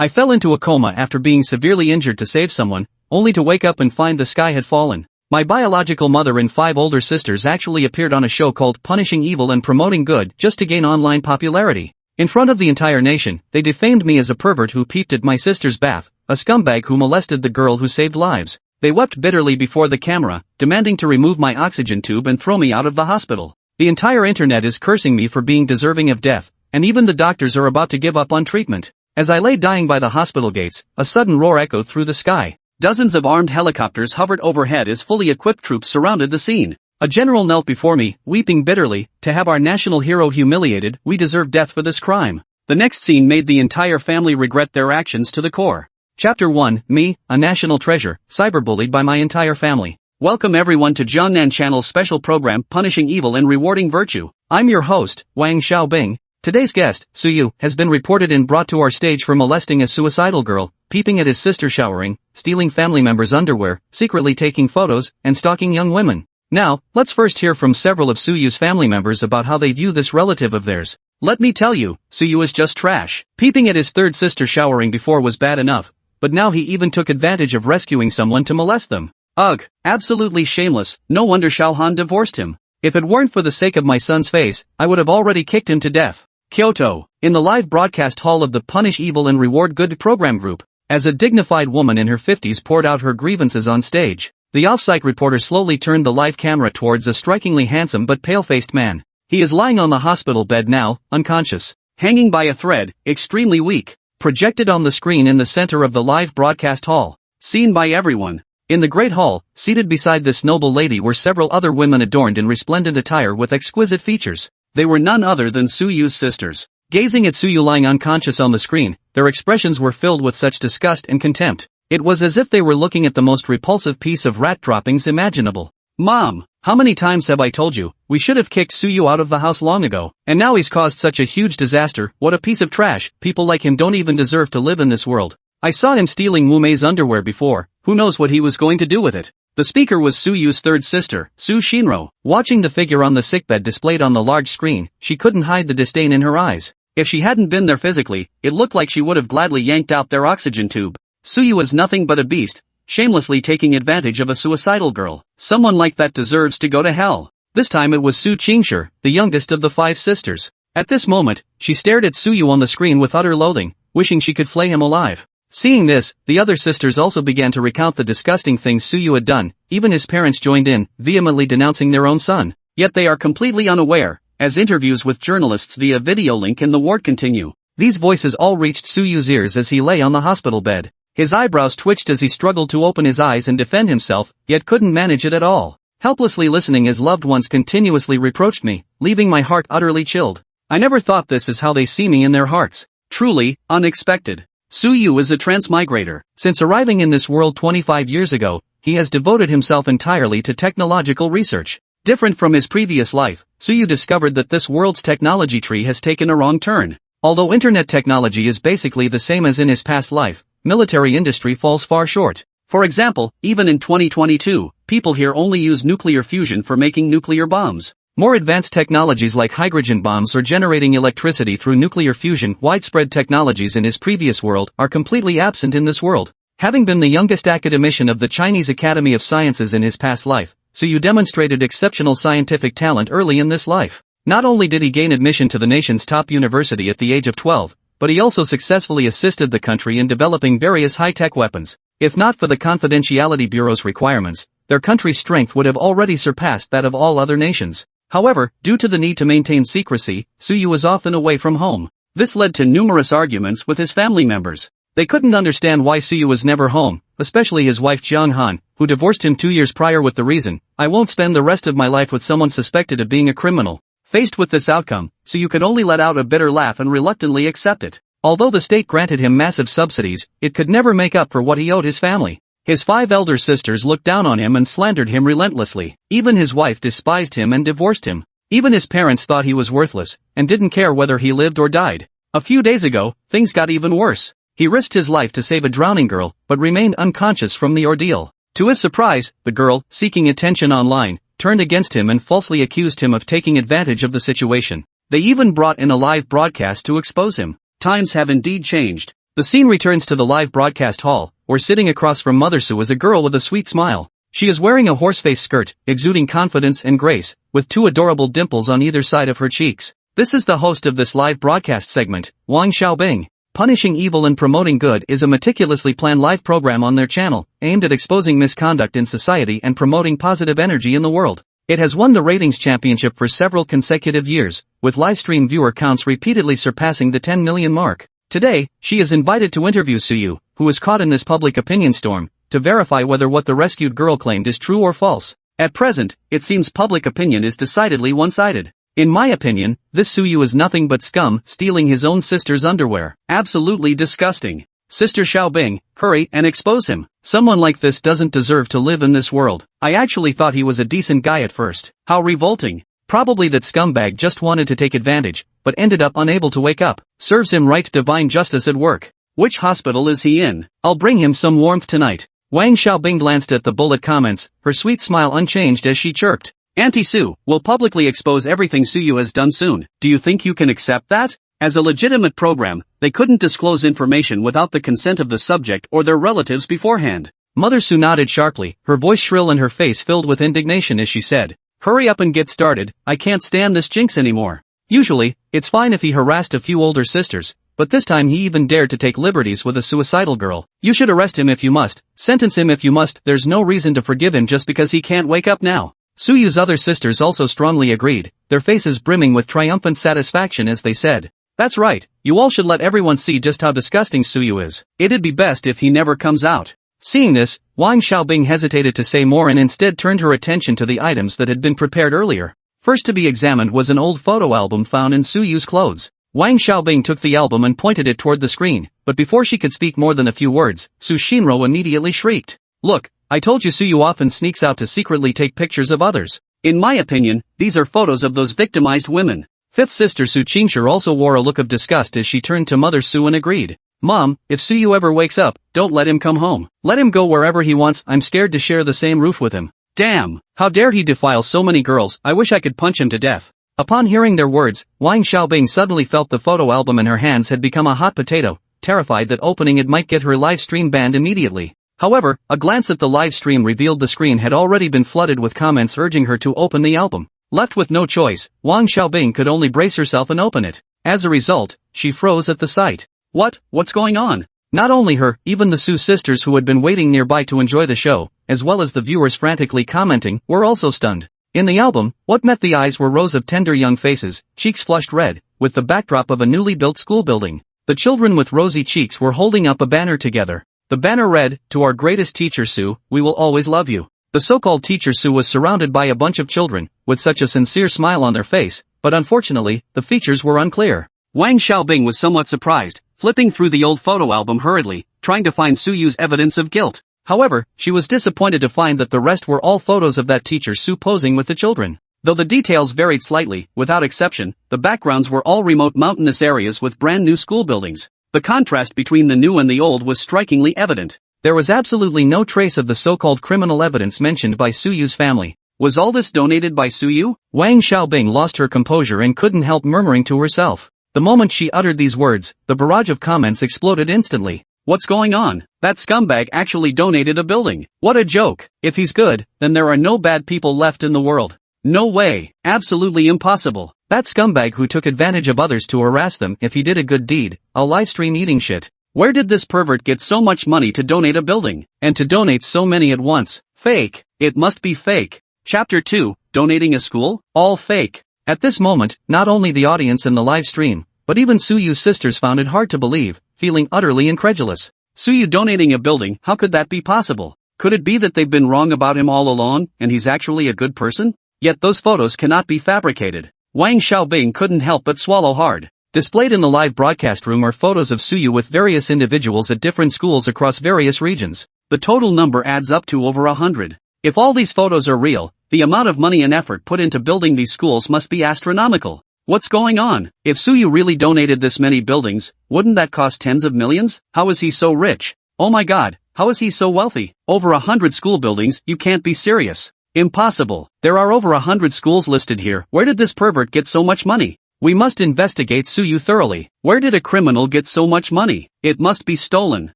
I fell into a coma after being severely injured to save someone, only to wake up and find the sky had fallen. My biological mother and 5 older sisters actually appeared on a show called Punishing Evil and Promoting Good just to gain online popularity. In front of the entire nation, they defamed me as a pervert who peeped at my sister's bath, a scumbag who molested the girl who saved lives. They wept bitterly before the camera, demanding to remove my oxygen tube and throw me out of the hospital. The entire internet is cursing me for being deserving of death, and even the doctors are about to give up on treatment. As I lay dying by the hospital gates, a sudden roar echoed through the sky. Dozens of armed helicopters hovered overhead as fully equipped troops surrounded the scene. A general knelt before me, weeping bitterly, to have our national hero humiliated. We deserve death for this crime. The next scene made the entire family regret their actions to the core. Chapter 1, Me, a national treasure, cyberbullied by my entire family. Welcome everyone to Jiangnan Channel's special program Punishing Evil and Rewarding Virtue. I'm your host, Wang Xiaobing. Today's guest, Suyu, has been reported and brought to our stage for molesting a suicidal girl, peeping at his sister showering, stealing family members' underwear, secretly taking photos, and stalking young women. Now, let's first hear from several of Suyu's family members about how they view this relative of theirs. Let me tell you, Suyu is just trash. Peeping at his third sister showering before was bad enough, but now he even took advantage of rescuing someone to molest them. Ugh, absolutely shameless. No wonder Xiaohan divorced him. If it weren't for the sake of my son's face, I would have already kicked him to death. Kyoto, in the live broadcast hall of the Punish Evil and Reward Good program group, as a dignified woman in her 50s poured out her grievances on stage, the off-site reporter slowly turned the live camera towards a strikingly handsome but pale-faced man. He is lying on the hospital bed now, unconscious, hanging by a thread, extremely weak, projected on the screen in the center of the live broadcast hall, seen by everyone. In the Great Hall, seated beside this noble lady were several other women adorned in resplendent attire with exquisite features. They were none other than Suyu's sisters. Gazing at Suyu lying unconscious on the screen, their expressions were filled with such disgust and contempt. It was as if they were looking at the most repulsive piece of rat droppings imaginable. Mom, how many times have I told you, we should have kicked Suyu out of the house long ago, and now he's caused such a huge disaster. What a piece of trash. People like him don't even deserve to live in this world. I saw him stealing Wu Mei's underwear before, who knows what he was going to do with it. The speaker was Suyu's third sister, Su Shinro. Watching the figure on the sickbed displayed on the large screen, she couldn't hide the disdain in her eyes. If she hadn't been there physically, it looked like she would have gladly yanked out their oxygen tube. Suyu is nothing but a beast, shamelessly taking advantage of a suicidal girl. Someone like that deserves to go to hell. This time it was Su Qingshi, the youngest of the 5 sisters. At this moment, she stared at Suyu on the screen with utter loathing, wishing she could flay him alive. Seeing this, the other sisters also began to recount the disgusting things Suyu had done. Even his parents joined in, vehemently denouncing their own son. Yet they are completely unaware, as interviews with journalists via video link in the ward continue. These voices all reached Suyu's ears as he lay on the hospital bed. His eyebrows twitched as he struggled to open his eyes and defend himself, yet couldn't manage it at all. Helplessly listening as loved ones continuously reproached me, leaving my heart utterly chilled. I never thought this is how they see me in their hearts. Truly, unexpected. Suyu is a transmigrator. Since arriving in this world 25 years ago, he has devoted himself entirely to technological research. Different from his previous life, Suyu discovered that this world's technology tree has taken a wrong turn. Although internet technology is basically the same as in his past life, military industry falls far short. For example, even in 2022, people here only use nuclear fusion for making nuclear bombs. More advanced technologies like hydrogen bombs or generating electricity through nuclear fusion, widespread technologies in his previous world, are completely absent in this world. Having been the youngest academician of the Chinese Academy of Sciences in his past life, Suyu demonstrated exceptional scientific talent early in this life. Not only did he gain admission to the nation's top university at the age of 12, but he also successfully assisted the country in developing various high-tech weapons. If not for the Confidentiality Bureau's requirements, their country's strength would have already surpassed that of all other nations. However, due to the need to maintain secrecy, Suyu was often away from home. This led to numerous arguments with his family members. They couldn't understand why Suyu was never home, especially his wife Jiang Han, who divorced him 2 years prior with the reason, "I won't spend the rest of my life with someone suspected of being a criminal." Faced with this outcome, Suyu could only let out a bitter laugh and reluctantly accept it. Although the state granted him massive subsidies, it could never make up for what he owed his family. His 5 elder sisters looked down on him and slandered him relentlessly. Even his wife despised him and divorced him. Even his parents thought he was worthless, and didn't care whether he lived or died. A few days ago, things got even worse. He risked his life to save a drowning girl, but remained unconscious from the ordeal. To his surprise, the girl, seeking attention online, turned against him and falsely accused him of taking advantage of the situation. They even brought in a live broadcast to expose him. Times have indeed changed. The scene returns to the live broadcast hall, where sitting across from Mother Sue is a girl with a sweet smile. She is wearing a horseface skirt, exuding confidence and grace, with two adorable dimples on either side of her cheeks. This is the host of this live broadcast segment, Wang Xiaobing. Punishing Evil and Promoting Good is a meticulously planned live program on their channel, aimed at exposing misconduct in society and promoting positive energy in the world. It has won the ratings championship for several consecutive years, with livestream viewer counts repeatedly surpassing the 10 million mark. Today, she is invited to interview Suyu, who was caught in this public opinion storm, to verify whether what the rescued girl claimed is true or false. At present, it seems public opinion is decidedly one-sided. In my opinion, this Suyu is nothing but scum, stealing his own sister's underwear. Absolutely disgusting. Sister Xiaobing, hurry and expose him. Someone like this doesn't deserve to live in this world. I actually thought he was a decent guy at first. How revolting. Probably that scumbag just wanted to take advantage, but ended up unable to wake up. Serves him right, divine justice at work. Which hospital is he in? I'll bring him some warmth tonight. Wang Xiaobing glanced at the bullet comments, her sweet smile unchanged as she chirped. Auntie Sue will publicly expose everything Suyu has done soon. Do you think you can accept that? As a legitimate program, they couldn't disclose information without the consent of the subject or their relatives beforehand. Mother Sue nodded sharply, her voice shrill and her face filled with indignation as she said, hurry up and get started, I can't stand this jinx anymore. Usually, it's fine if he harassed a few older sisters, but this time he even dared to take liberties with a suicidal girl. You should arrest him if you must, sentence him if you must, there's no reason to forgive him just because he can't wake up now. Suyu's other sisters also strongly agreed, their faces brimming with triumphant satisfaction as they said, that's right, you all should let everyone see just how disgusting Suyu is. It'd be best if he never comes out. Seeing this, Wang Xiaobing hesitated to say more and instead turned her attention to the items that had been prepared earlier. First to be examined was an old photo album found in Suyu's clothes. Wang Xiaobing took the album and pointed it toward the screen, but before she could speak more than a few words, Su Shinro immediately shrieked. Look, I told you Suyu often sneaks out to secretly take pictures of others. In my opinion, these are photos of those victimized women. Fifth sister Su Qingshi also wore a look of disgust as she turned to Mother Sue and agreed. Mom, if Suyu ever wakes up, don't let him come home. Let him go wherever he wants, I'm scared to share the same roof with him. Damn, how dare he defile so many girls, I wish I could punch him to death. Upon hearing their words, Wang Xiaobing suddenly felt the photo album in her hands had become a hot potato, terrified that opening it might get her live stream banned immediately. However, a glance at the live stream revealed the screen had already been flooded with comments urging her to open the album. Left with no choice, Wang Xiaobing could only brace herself and open it. As a result, she froze at the sight. What's going on? Not only her, even the Su sisters who had been waiting nearby to enjoy the show, as well as the viewers frantically commenting, were also stunned. In the album, what met the eyes were rows of tender young faces, cheeks flushed red, with the backdrop of a newly built school building. The children with rosy cheeks were holding up a banner together. The banner read, "To our greatest teacher Sue, we will always love you." The so-called teacher Sue was surrounded by a bunch of children, with such a sincere smile on their face, but unfortunately, the features were unclear. Wang Xiaobing was somewhat surprised, flipping through the old photo album hurriedly, trying to find Suyu's evidence of guilt. However, she was disappointed to find that the rest were all photos of that teacher Sue posing with the children. Though the details varied slightly, without exception, the backgrounds were all remote mountainous areas with brand new school buildings. The contrast between the new and the old was strikingly evident. There was absolutely no trace of the so-called criminal evidence mentioned by Suyu's family. Was all this donated by Suyu? Wang Xiaobing lost her composure and couldn't help murmuring to herself. The moment she uttered these words, the barrage of comments exploded instantly. What's going on? That scumbag actually donated a building. What a joke. If he's good, then there are no bad people left in the world. No way. Absolutely impossible. That scumbag who took advantage of others to harass them if he did a good deed, I'll livestream eating shit. Where did this pervert get so much money to donate a building? And to donate so many at once? Fake. It must be fake. Chapter 2, Donating a School? All fake. At this moment, not only the audience in the live stream, but even Suyu's sisters found it hard to believe, feeling utterly incredulous. Suyu donating a building, how could that be possible? Could it be that they've been wrong about him all along, and he's actually a good person? Yet those photos cannot be fabricated. Wang Xiaobing couldn't help but swallow hard. Displayed in the live broadcast room are photos of Suyu with various individuals at different schools across various regions. The total number adds up to over 100. If all these photos are real, the amount of money and effort put into building these schools must be astronomical. What's going on? If Suyu really donated this many buildings, wouldn't that cost tens of millions? How is he so rich? Oh my god, how is he so wealthy? Over 100 school buildings, you can't be serious. Impossible. There are over 100 schools listed here. Where did this pervert get so much money? We must investigate Suyu thoroughly. Where did a criminal get so much money? It must be stolen.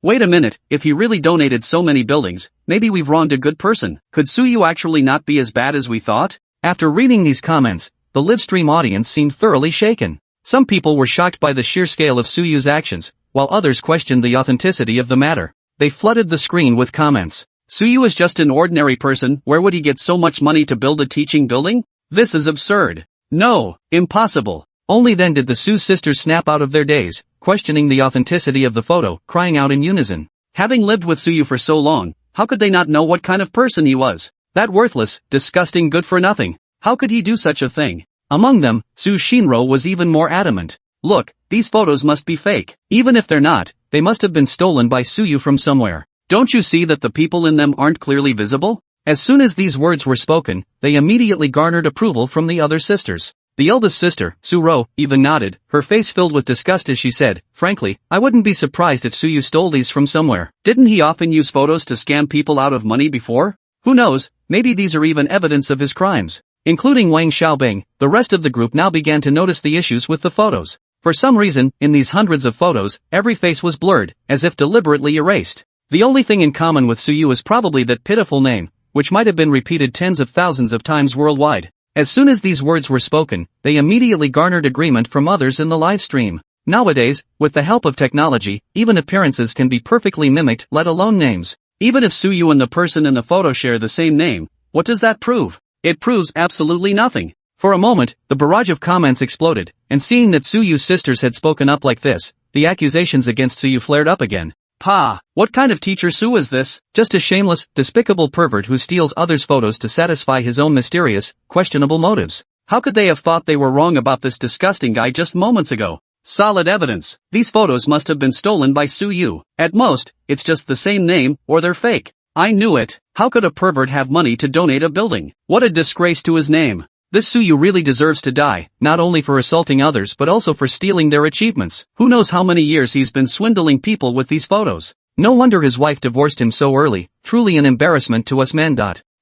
Wait a minute, if he really donated so many buildings, maybe we've wronged a good person. Could Suyu actually not be as bad as we thought? After reading these comments, the livestream audience seemed thoroughly shaken. Some people were shocked by the sheer scale of Suyu's actions, while others questioned the authenticity of the matter. They flooded the screen with comments. Suyu is just an ordinary person, where would he get so much money to build a teaching building? This is absurd. No, impossible. Only then did the Su sisters snap out of their daze, questioning the authenticity of the photo, crying out in unison. Having lived with Suyu for so long, how could they not know what kind of person he was? That worthless, disgusting good-for-nothing. How could he do such a thing? Among them, Su Shinro was even more adamant. Look, these photos must be fake. Even if they're not, they must have been stolen by Suyu from somewhere. Don't you see that the people in them aren't clearly visible? As soon as these words were spoken, they immediately garnered approval from the other sisters. The eldest sister, Su-ro, even nodded, her face filled with disgust as she said, frankly, I wouldn't be surprised if Suyu stole these from somewhere. Didn't he often use photos to scam people out of money before? Who knows, maybe these are even evidence of his crimes. Including Wang Xiaobing, the rest of the group now began to notice the issues with the photos. For some reason, in these hundreds of photos, every face was blurred, as if deliberately erased. The only thing in common with Suyu is probably that pitiful name, which might have been repeated tens of thousands of times worldwide. As soon as these words were spoken, they immediately garnered agreement from others in the live stream. Nowadays, with the help of technology, even appearances can be perfectly mimicked, let alone names. Even if Suyu and the person in the photo share the same name, what does that prove? It proves absolutely nothing. For a moment, the barrage of comments exploded, and seeing that Suyu's sisters had spoken up like this, the accusations against Suyu flared up again. Pa, what kind of teacher Su is this? Just a shameless, despicable pervert who steals others' photos to satisfy his own mysterious, questionable motives. How could they have thought they were wrong about this disgusting guy just moments ago? Solid evidence. These photos must have been stolen by Suyu. At most, it's just the same name, or they're fake. I knew it. How could a pervert have money to donate a building? What a disgrace to his name. This Suyu really deserves to die, not only for assaulting others but also for stealing their achievements. Who knows how many years he's been swindling people with these photos. No wonder his wife divorced him so early, truly an embarrassment to us men.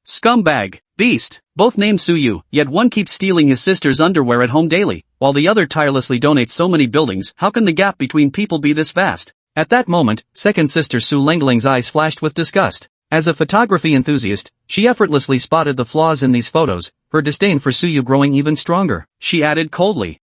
Scumbag, beast, both named Suyu, yet one keeps stealing his sister's underwear at home daily, while the other tirelessly donates so many buildings. How can the gap between people be this vast? At that moment, second sister Su Lengling's eyes flashed with disgust. As a photography enthusiast, she effortlessly spotted the flaws in these photos, her disdain for Suyu growing even stronger. She added coldly,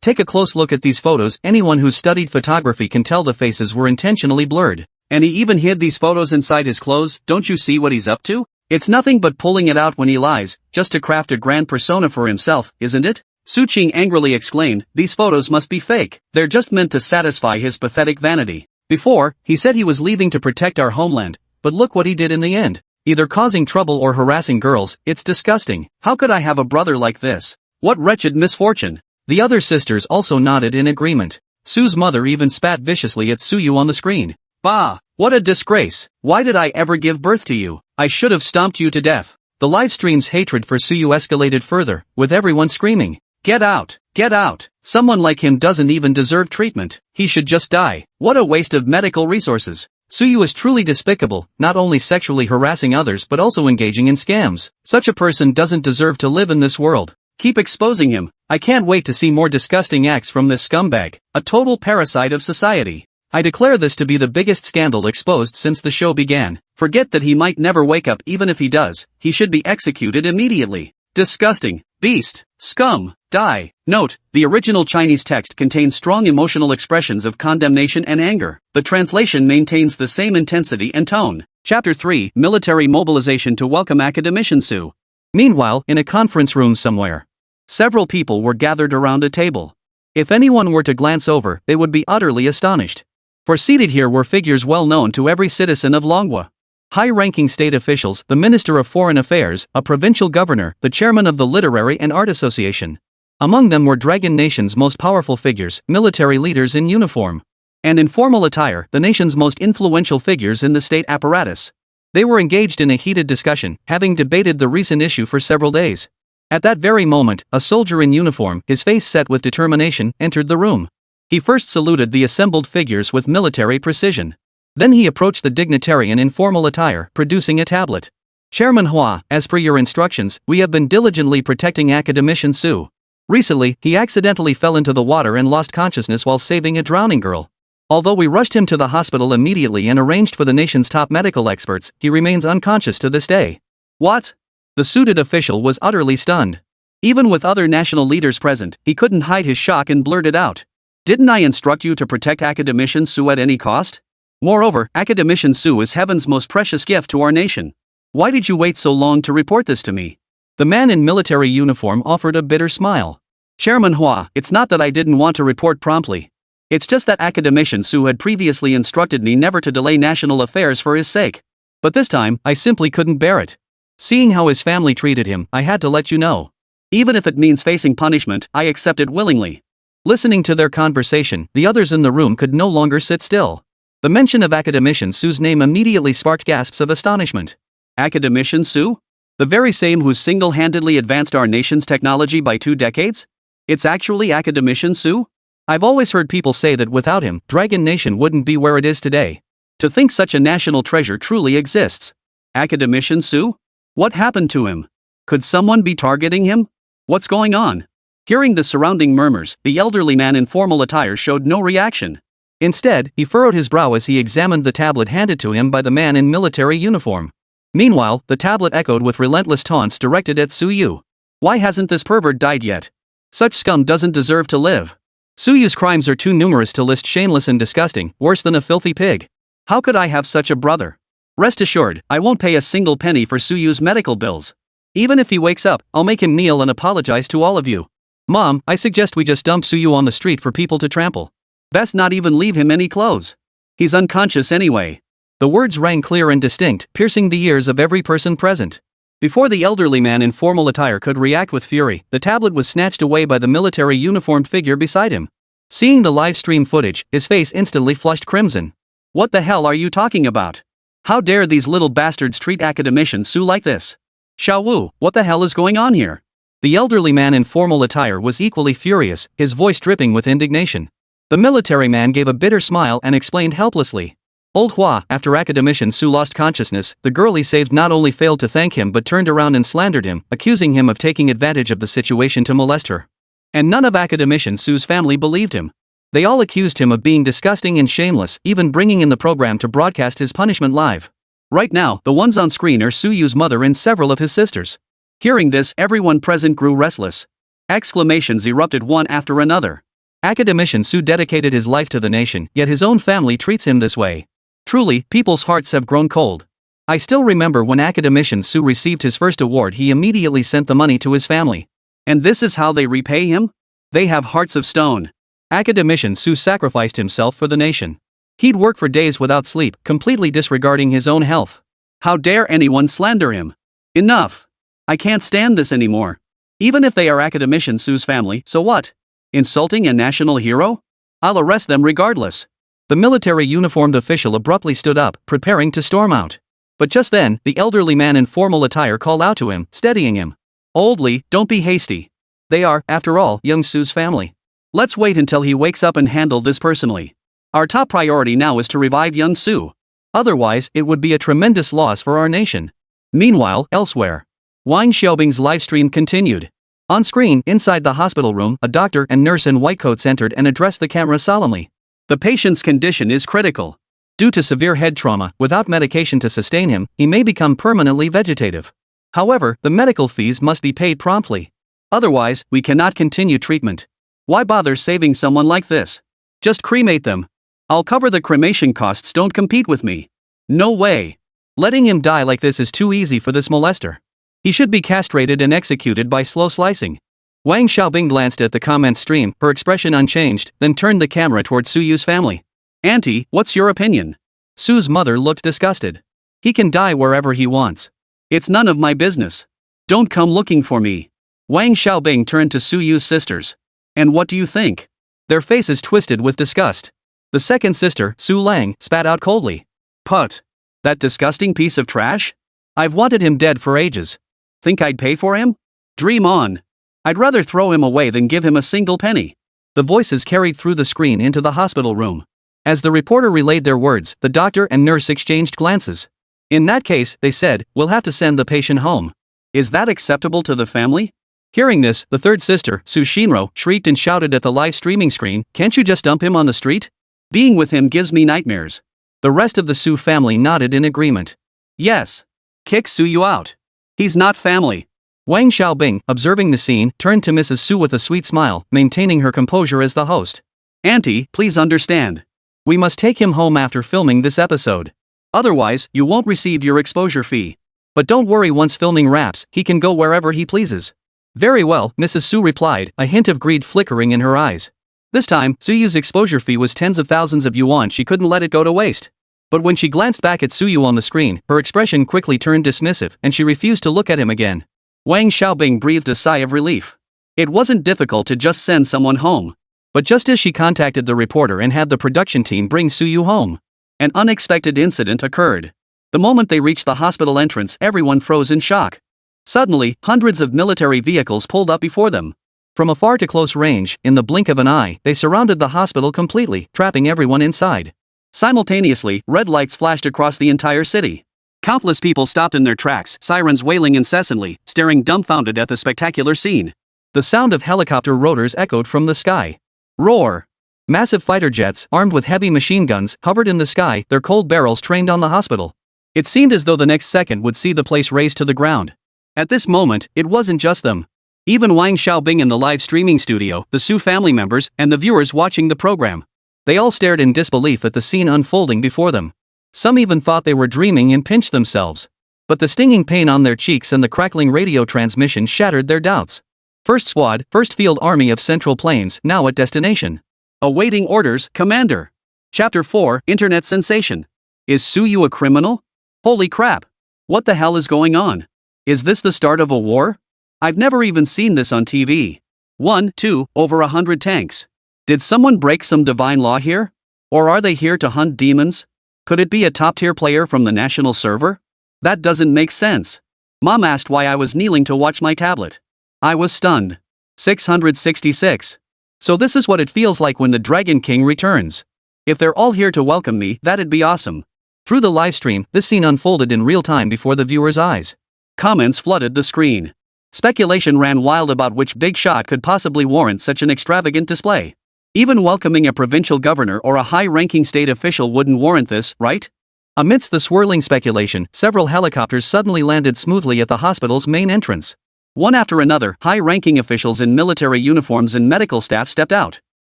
take a close look at these photos. Anyone who's studied photography can tell the faces were intentionally blurred. And he even hid these photos inside his clothes. Don't you see what he's up to? It's nothing but pulling it out when he lies, just to craft a grand persona for himself, isn't it? Su Qing angrily exclaimed, these photos must be fake. They're just meant to satisfy his pathetic vanity. Before, he said he was leaving to protect our homeland. But look what he did in the end. Either causing trouble or harassing girls. It's disgusting. How could I have a brother like this? What wretched misfortune. The other sisters also nodded in agreement. Su's mother even spat viciously at Suyu on the screen. Bah! What a disgrace. Why did I ever give birth to you? I should have stomped you to death. The livestream's hatred for Suyu escalated further, with everyone screaming, get out! Get out! Someone like him doesn't even deserve treatment. He should just die. What a waste of medical resources. Suyu is truly despicable, not only sexually harassing others but also engaging in scams. Such a person doesn't deserve to live in this world. Keep exposing him. I can't wait to see more disgusting acts from this scumbag, a total parasite of society. I declare this to be the biggest scandal exposed since the show began. Forget that he might never wake up. Even if he does, he should be executed immediately. Disgusting. Beast. Scum. Die. Note, the original Chinese text contains strong emotional expressions of condemnation and anger. The translation maintains the same intensity and tone. Chapter 3, Military Mobilization to Welcome Academician Su. Meanwhile, in a conference room somewhere, several people were gathered around a table. If anyone were to glance over, they would be utterly astonished. For seated here were figures well known to every citizen of Longhua. High-ranking state officials, the Minister of Foreign Affairs, a provincial governor, the chairman of the Literary and Art Association. Among them were Dragon Nation's most powerful figures, military leaders in uniform. And in formal attire, the nation's most influential figures in the state apparatus. They were engaged in a heated discussion, having debated the recent issue for several days. At that very moment, a soldier in uniform, his face set with determination, entered the room. He first saluted the assembled figures with military precision. Then he approached the dignitarian in formal attire, producing a tablet. Chairman Hua, as per your instructions, we have been diligently protecting Academician Su. Recently, he accidentally fell into the water and lost consciousness while saving a drowning girl. Although we rushed him to the hospital immediately and arranged for the nation's top medical experts, he remains unconscious to this day. What? The suited official was utterly stunned. Even with other national leaders present, he couldn't hide his shock and blurted out. Didn't I instruct you to protect academician Su at any cost? Moreover, academician Su is heaven's most precious gift to our nation. Why did you wait so long to report this to me? The man in military uniform offered a bitter smile. Chairman Hua, it's not that I didn't want to report promptly. It's just that academician Su had previously instructed me never to delay national affairs for his sake. But this time, I simply couldn't bear it. Seeing how his family treated him, I had to let you know. Even if it means facing punishment, I accept it willingly. Listening to their conversation, the others in the room could no longer sit still. The mention of academician Su's name immediately sparked gasps of astonishment. Academician Su? The very same who single-handedly advanced our nation's technology by 2 decades? It's actually academician Su? I've always heard people say that without him, Dragon Nation wouldn't be where it is today. To think such a national treasure truly exists. Academician Su? What happened to him? Could someone be targeting him? What's going on? Hearing the surrounding murmurs, the elderly man in formal attire showed no reaction. Instead, he furrowed his brow as he examined the tablet handed to him by the man in military uniform. Meanwhile, the tablet echoed with relentless taunts directed at Su Yu. Why hasn't this pervert died yet? Such scum doesn't deserve to live. Su Yu's crimes are too numerous to list, shameless and disgusting, worse than a filthy pig. How could I have such a brother? Rest assured, I won't pay a single penny for Su Yu's medical bills. Even if he wakes up, I'll make him kneel and apologize to all of you. Mom, I suggest we just dump Su Yu on the street for people to trample. Best not even leave him any clothes. He's unconscious anyway. The words rang clear and distinct, piercing the ears of every person present. Before the elderly man in formal attire could react with fury, the tablet was snatched away by the military uniformed figure beside him. Seeing the live stream footage, his face instantly flushed crimson. What the hell are you talking about? How dare these little bastards treat academician Su like this? Xiao Wu, what the hell is going on here? The elderly man in formal attire was equally furious, his voice dripping with indignation. The military man gave a bitter smile and explained helplessly. Old Hua, after academician Su lost consciousness, the girl he saved not only failed to thank him but turned around and slandered him, accusing him of taking advantage of the situation to molest her. And none of academician Su's family believed him. They all accused him of being disgusting and shameless, even bringing in the program to broadcast his punishment live. Right now, the ones on screen are Su Yu's mother and several of his sisters. Hearing this, everyone present grew restless. Exclamations erupted one after another. Academician Su dedicated his life to the nation, yet his own family treats him this way. Truly, people's hearts have grown cold. I still remember when academician Su received his first award, he immediately sent the money to his family. And this is how they repay him? They have hearts of stone. Academician Su sacrificed himself for the nation. He'd work for days without sleep, completely disregarding his own health. How dare anyone slander him? Enough. I can't stand this anymore. Even if they are academician Su's family, so what? Insulting a national hero? I'll arrest them regardless. The military uniformed official abruptly stood up, preparing to storm out. But just then, the elderly man in formal attire called out to him, steadying him. Old Li, don't be hasty. They are, after all, young Su's family. Let's wait until he wakes up and handle this personally. Our top priority now is to revive young Su. Otherwise, it would be a tremendous loss for our nation. Meanwhile, elsewhere, Wang Xiaobing's livestream continued. On screen, inside the hospital room, a doctor and nurse in white coats entered and addressed the camera solemnly. The patient's condition is critical. Due to severe head trauma, without medication to sustain him, he may become permanently vegetative. However, the medical fees must be paid promptly. Otherwise, we cannot continue treatment. Why bother saving someone like this? Just cremate them. I'll cover the cremation costs, don't compete with me. No way. Letting him die like this is too easy for this molester. He should be castrated and executed by slow slicing. Wang Xiaobing glanced at the comment stream, her expression unchanged, then turned the camera toward Su Yu's family. Auntie, what's your opinion? Su's mother looked disgusted. He can die wherever he wants. It's none of my business. Don't come looking for me. Wang Xiaobing turned to Su Yu's sisters. And what do you think? Their faces twisted with disgust. The second sister, Su Lang, spat out coldly. Put. That disgusting piece of trash? I've wanted him dead for ages. Think I'd pay for him? Dream on. I'd rather throw him away than give him a single penny. The voices carried through the screen into the hospital room. As the reporter relayed their words, the doctor and nurse exchanged glances. In that case, they said, we'll have to send the patient home. Is that acceptable to the family? Hearing this, the third sister, Su Shinro, shrieked and shouted at the live streaming screen, "Can't you just dump him on the street? Being with him gives me nightmares." The rest of the Su family nodded in agreement. "Yes. Kick Suyu out. He's not family." Wang Xiaobing, observing the scene, turned to Mrs. Su with a sweet smile, maintaining her composure as the host. "Auntie, please understand. We must take him home after filming this episode. Otherwise, you won't receive your exposure fee. But don't worry, once filming wraps, he can go wherever he pleases." "Very well," Mrs. Su replied, a hint of greed flickering in her eyes. This time, Suyu's exposure fee was tens of thousands of yuan. She couldn't let it go to waste. But when she glanced back at Suyu on the screen, her expression quickly turned dismissive, and she refused to look at him again. Wang Xiaobing breathed a sigh of relief. It wasn't difficult to just send someone home. But just as she contacted the reporter and had the production team bring Suyu home, an unexpected incident occurred. The moment they reached the hospital entrance, everyone froze in shock. Suddenly, hundreds of military vehicles pulled up before them. From a far to close range, in the blink of an eye, they surrounded the hospital completely, trapping everyone inside. Simultaneously, red lights flashed across the entire city. Countless people stopped in their tracks, sirens wailing incessantly, staring dumbfounded at the spectacular scene. The sound of helicopter rotors echoed from the sky. Roar! Massive fighter jets, armed with heavy machine guns, hovered in the sky, their cold barrels trained on the hospital. It seemed as though the next second would see the place raze to the ground. At this moment, it wasn't just them. Even Wang Xiaobing in the live streaming studio, the Su family members, and the viewers watching the program. They all stared in disbelief at the scene unfolding before them. Some even thought they were dreaming and pinched themselves. But the stinging pain on their cheeks and the crackling radio transmission shattered their doubts. First Squad, 1st Field Army of Central Plains, now at destination. Awaiting orders, Commander. Chapter 4, Internet Sensation. Is Suyu a criminal? Holy crap. What the hell is going on? Is this the start of a war? I've never even seen this on TV. 2, over 100 tanks. Did someone break some divine law here? Or are they here to hunt demons? Could it be a top-tier player from the national server? That doesn't make sense. Mom asked why I was kneeling to watch my tablet. I was stunned. 666. So this is what it feels like when the Dragon King returns. If they're all here to welcome me, that'd be awesome. Through the livestream, this scene unfolded in real time before the viewers' eyes. Comments flooded the screen. Speculation ran wild about which big shot could possibly warrant such an extravagant display. Even welcoming a provincial governor or a high-ranking state official wouldn't warrant this, right? Amidst the swirling speculation, several helicopters suddenly landed smoothly at the hospital's main entrance. One after another, high-ranking officials in military uniforms and medical staff stepped out.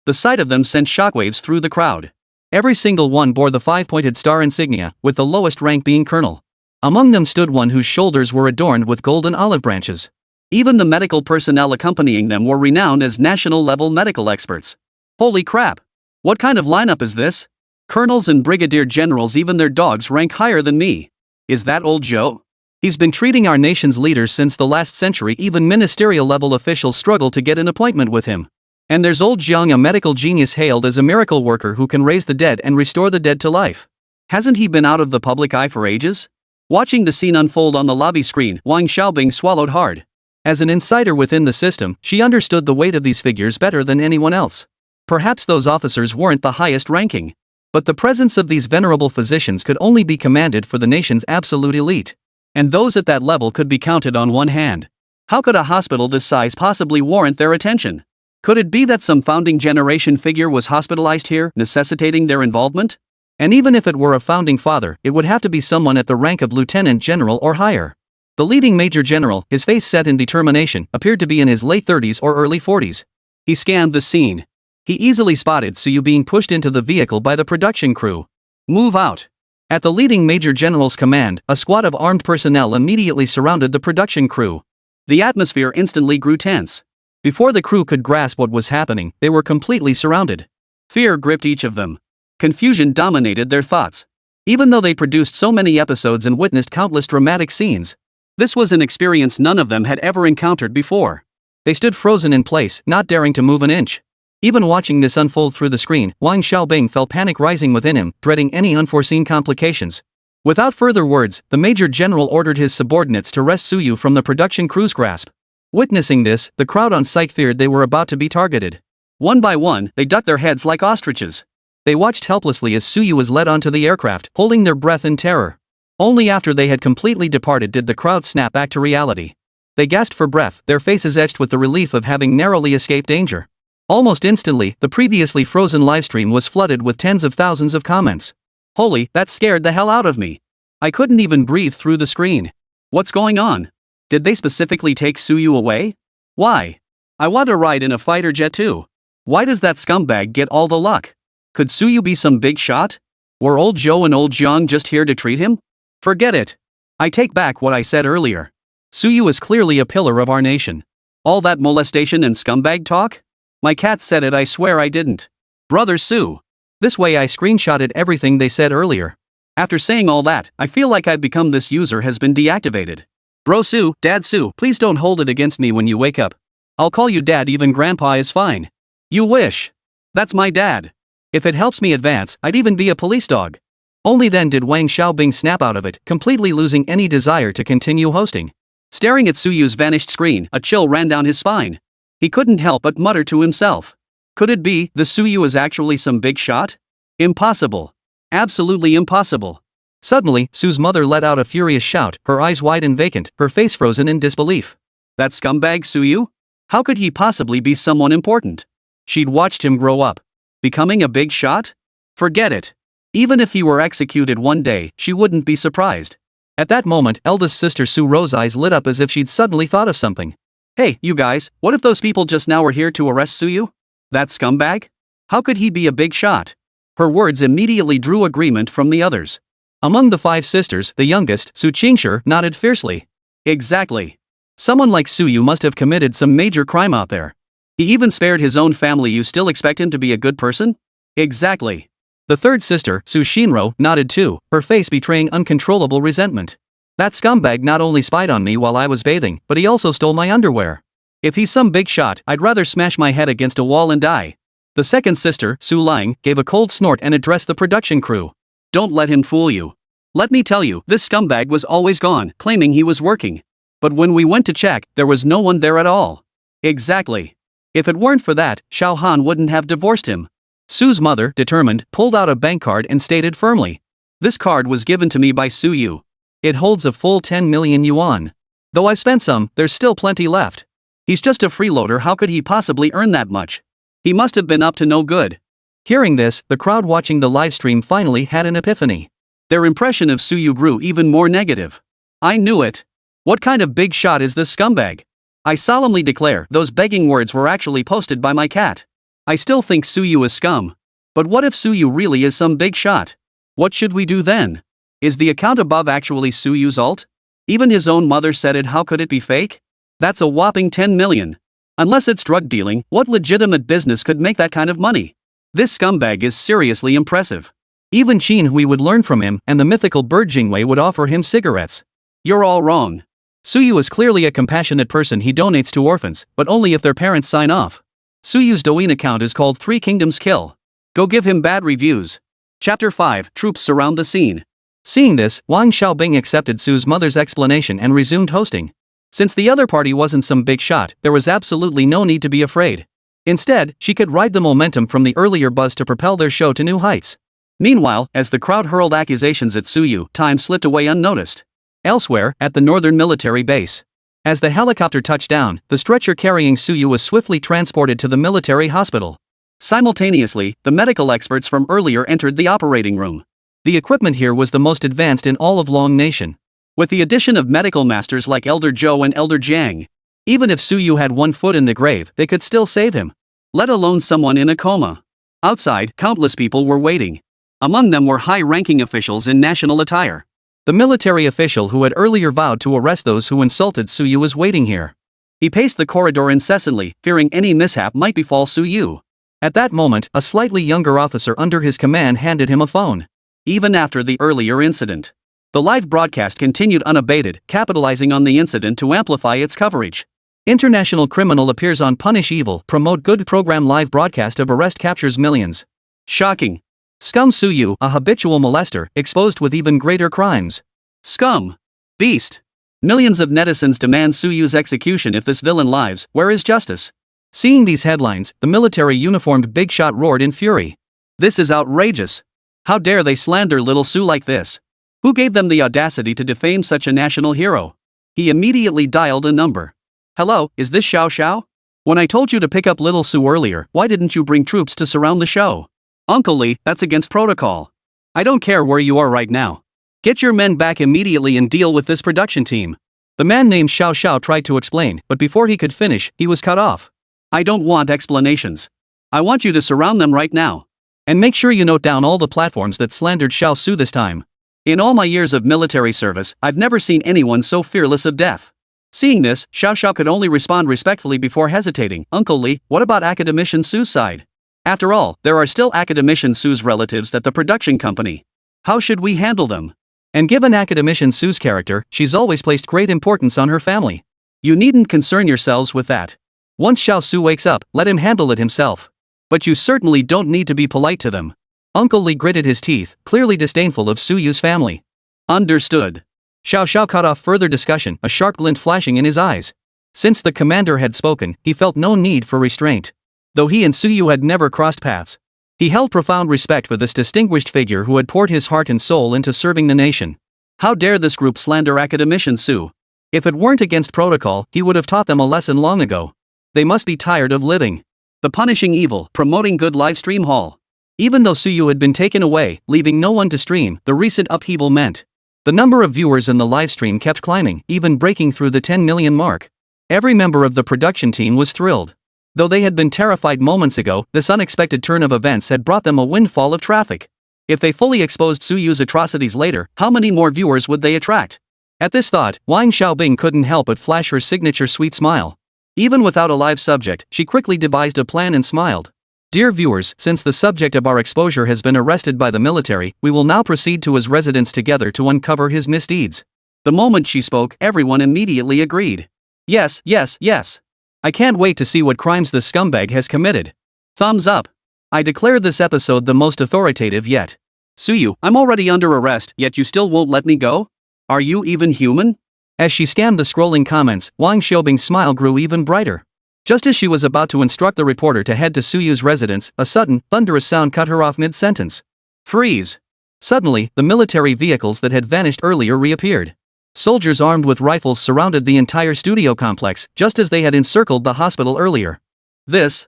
The sight of them sent shockwaves through the crowd. Every single one bore the 5-pointed star insignia, with the lowest rank being colonel. Among them stood one whose shoulders were adorned with golden olive branches. Even the medical personnel accompanying them were renowned as national-level medical experts. Holy crap! What kind of lineup is this? Colonels and brigadier generals, even their dogs rank higher than me. Is that old Joe? He's been treating our nation's leaders since the last century. Even ministerial-level officials struggle to get an appointment with him. And there's old Jiang, a medical genius hailed as a miracle worker who can raise the dead and restore the dead to life. Hasn't he been out of the public eye for ages? Watching the scene unfold on the lobby screen, Wang Xiaobing swallowed hard. As an insider within the system, she understood the weight of these figures better than anyone else. Perhaps those officers weren't the highest ranking. But the presence of these venerable physicians could only be commanded for the nation's absolute elite. And those at that level could be counted on one hand. How could a hospital this size possibly warrant their attention? Could it be that some founding generation figure was hospitalized here, necessitating their involvement? And even if it were a founding father, it would have to be someone at the rank of lieutenant general or higher. The leading major general, his face set in determination, appeared to be in his late 30s or early 40s. He scanned the scene. He easily spotted Suyu being pushed into the vehicle by the production crew. Move out. At the leading major general's command, a squad of armed personnel immediately surrounded the production crew. The atmosphere instantly grew tense. Before the crew could grasp what was happening, they were completely surrounded. Fear gripped each of them. Confusion dominated their thoughts. Even though they produced so many episodes and witnessed countless dramatic scenes, this was an experience none of them had ever encountered before. They stood frozen in place, not daring to move an inch. Even watching this unfold through the screen, Wang Xiaobing felt panic rising within him, dreading any unforeseen complications. Without further words, the major general ordered his subordinates to wrest Suyu from the production crew's grasp. Witnessing this, the crowd on site feared they were about to be targeted. One by one, they ducked their heads like ostriches. They watched helplessly as Suyu was led onto the aircraft, holding their breath in terror. Only after they had completely departed did the crowd snap back to reality. They gasped for breath, their faces etched with the relief of having narrowly escaped danger. Almost instantly, the previously frozen livestream was flooded with tens of thousands of comments. Holy, that scared the hell out of me. I couldn't even breathe through the screen. What's going on? Did they specifically take Suyu away? Why? I want a ride in a fighter jet too. Why does that scumbag get all the luck? Could Suyu be some big shot? Were old Joe and old Jiang just here to treat him? Forget it. I take back what I said earlier. Suyu is clearly a pillar of our nation. All that molestation and scumbag talk? My cat said it, I swear I didn't. Brother Su. This way I screenshotted everything they said earlier. After saying all that, I feel like I've become this user has been deactivated. Bro Su, Dad Su, please don't hold it against me when you wake up. I'll call you Dad, even Grandpa is fine. You wish. That's my dad. If it helps me advance, I'd even be a police dog. Only then did Wang Xiaobing snap out of it, completely losing any desire to continue hosting. Staring at Suyu's vanished screen, a chill ran down his spine. He couldn't help but mutter to himself. Could it be the Suyu is actually some big shot? Impossible. Absolutely impossible. Suddenly, Su's mother let out a furious shout, her eyes wide and vacant, her face frozen in disbelief. That scumbag Suyu? How could he possibly be someone important? She'd watched him grow up. Becoming a big shot? Forget it. Even if he were executed one day, she wouldn't be surprised. At that moment, eldest sister Su Ro's eyes lit up as if she'd suddenly thought of something. Hey, you guys, what if those people just now were here to arrest Suyu? That scumbag? How could he be a big shot? Her words immediately drew agreement from the others. Among the 5 sisters, the youngest, Su Qingshi, nodded fiercely. Exactly. Someone like Suyu must have committed some major crime out there. He even spared his own family. You still expect him to be a good person? Exactly. The third sister, Su Shinro, nodded too, her face betraying uncontrollable resentment. That scumbag not only spied on me while I was bathing, but he also stole my underwear. If he's some big shot, I'd rather smash my head against a wall and die. The second sister, Su Ling, gave a cold snort and addressed the production crew. Don't let him fool you. Let me tell you, this scumbag was always gone, claiming he was working. But when we went to check, there was no one there at all. Exactly. If it weren't for that, Xiao Han wouldn't have divorced him. Su's mother, determined, pulled out a bank card and stated firmly. This card was given to me by Suyu. It holds a full 10 million yuan. Though I've spent some, there's still plenty left. He's just a freeloader, how could he possibly earn that much? He must have been up to no good. Hearing this, the crowd watching the livestream finally had an epiphany. Their impression of Suyu grew even more negative. I knew it. What kind of big shot is this scumbag? I solemnly declare those begging words were actually posted by my cat. I still think Suyu is scum. But what if Suyu really is some big shot? What should we do then? Is the account above actually Suyu's alt? Even his own mother said it, how could it be fake? That's a whopping 10 million. Unless it's drug dealing, what legitimate business could make that kind of money? This scumbag is seriously impressive. Even Qin Hui would learn from him, and the mythical bird Jingwei would offer him cigarettes. You're all wrong. Suyu is clearly a compassionate person. He donates to orphans, but only if their parents sign off. Suyu's Douyin account is called 3 Kingdoms Kill. Go give him bad reviews. Chapter 5, Troops surround the scene. Seeing this, Wang Xiaobing accepted Su's mother's explanation and resumed hosting. Since the other party wasn't some big shot, there was absolutely no need to be afraid. Instead, she could ride the momentum from the earlier buzz to propel their show to new heights. Meanwhile, as the crowd hurled accusations at Suyu, time slipped away unnoticed. Elsewhere, at the northern military base. As the helicopter touched down, the stretcher carrying Suyu was swiftly transported to the military hospital. Simultaneously, the medical experts from earlier entered the operating room. The equipment here was the most advanced in all of Long Nation. With the addition of medical masters like Elder Zhou and Elder Jiang, even if Suyu had one foot in the grave, they could still save him. Let alone someone in a coma. Outside, countless people were waiting. Among them were high-ranking officials in national attire. The military official who had earlier vowed to arrest those who insulted Suyu was waiting here. He paced the corridor incessantly, fearing any mishap might befall Suyu. At that moment, a slightly younger officer under his command handed him a phone. Even after the earlier incident, the live broadcast continued unabated, capitalizing on the incident to amplify its coverage. International criminal appears on Punish Evil, Promote Good program. Live broadcast of arrest captures millions. Shocking. Scum Suyu, a habitual molester, exposed with even greater crimes. Scum. Beast. Millions of netizens demand Suyu's execution. If this villain lives, where is justice? Seeing these headlines, the military uniformed big shot roared in fury. This is outrageous. How dare they slander little Su like this? Who gave them the audacity to defame such a national hero? He immediately dialed a number. "Hello, is this Xiao Xiao? When I told you to pick up little Sue earlier, why didn't you bring troops to surround the show?" "Uncle Lee, that's against protocol. I don't care where you are right now. Get your men back immediately and deal with this production team." The man named Xiao Xiao tried to explain, but before he could finish, he was cut off. "I don't want explanations. I want you to surround them right now. And make sure you note down all the platforms that slandered Xiao Su this time. In all my years of military service, I've never seen anyone so fearless of death." Seeing this, Xiao Xiao could only respond respectfully before hesitating. "Uncle Lee, what about Academician Sue's side? After all, there are still Academician Sue's relatives at the production company. How should we handle them?" And given Academician Sue's character, she's always placed great importance on her family. "You needn't concern yourselves with that. Once Xiao Su wakes up, let him handle it himself. But you certainly don't need to be polite to them." Uncle Lee gritted his teeth, clearly disdainful of Su Yu's family. "Understood." Xiao Xiao cut off further discussion, a sharp glint flashing in his eyes. Since the commander had spoken, he felt no need for restraint. Though he and Su Yu had never crossed paths, he held profound respect for this distinguished figure who had poured his heart and soul into serving the nation. How dare this group slander Academician Su? If it weren't against protocol, he would have taught them a lesson long ago. They must be tired of living. The punishing evil, promoting good livestream haul. Even though Su Yu had been taken away, leaving no one to stream, the recent upheaval meant the number of viewers in the livestream kept climbing, even breaking through the 10 million mark. Every member of the production team was thrilled. Though they had been terrified moments ago, this unexpected turn of events had brought them a windfall of traffic. If they fully exposed Su Yu's atrocities later, how many more viewers would they attract? At this thought, Wang Xiaobing couldn't help but flash her signature sweet smile. Even without a live subject, she quickly devised a plan and smiled. "Dear viewers, since the subject of our exposure has been arrested by the military, we will now proceed to his residence together to uncover his misdeeds." The moment she spoke, everyone immediately agreed. "Yes, yes, yes. I can't wait to see what crimes this scumbag has committed. Thumbs up. I declare this episode the most authoritative yet. Su Yu, I'm already under arrest, yet you still won't let me go? Are you even human?" As she scanned the scrolling comments, Wang Xiaobing's smile grew even brighter. Just as she was about to instruct the reporter to head to Su Yu's residence, a sudden, thunderous sound cut her off mid-sentence. "Freeze!" Suddenly, the military vehicles that had vanished earlier reappeared. Soldiers armed with rifles surrounded the entire studio complex, just as they had encircled the hospital earlier. This.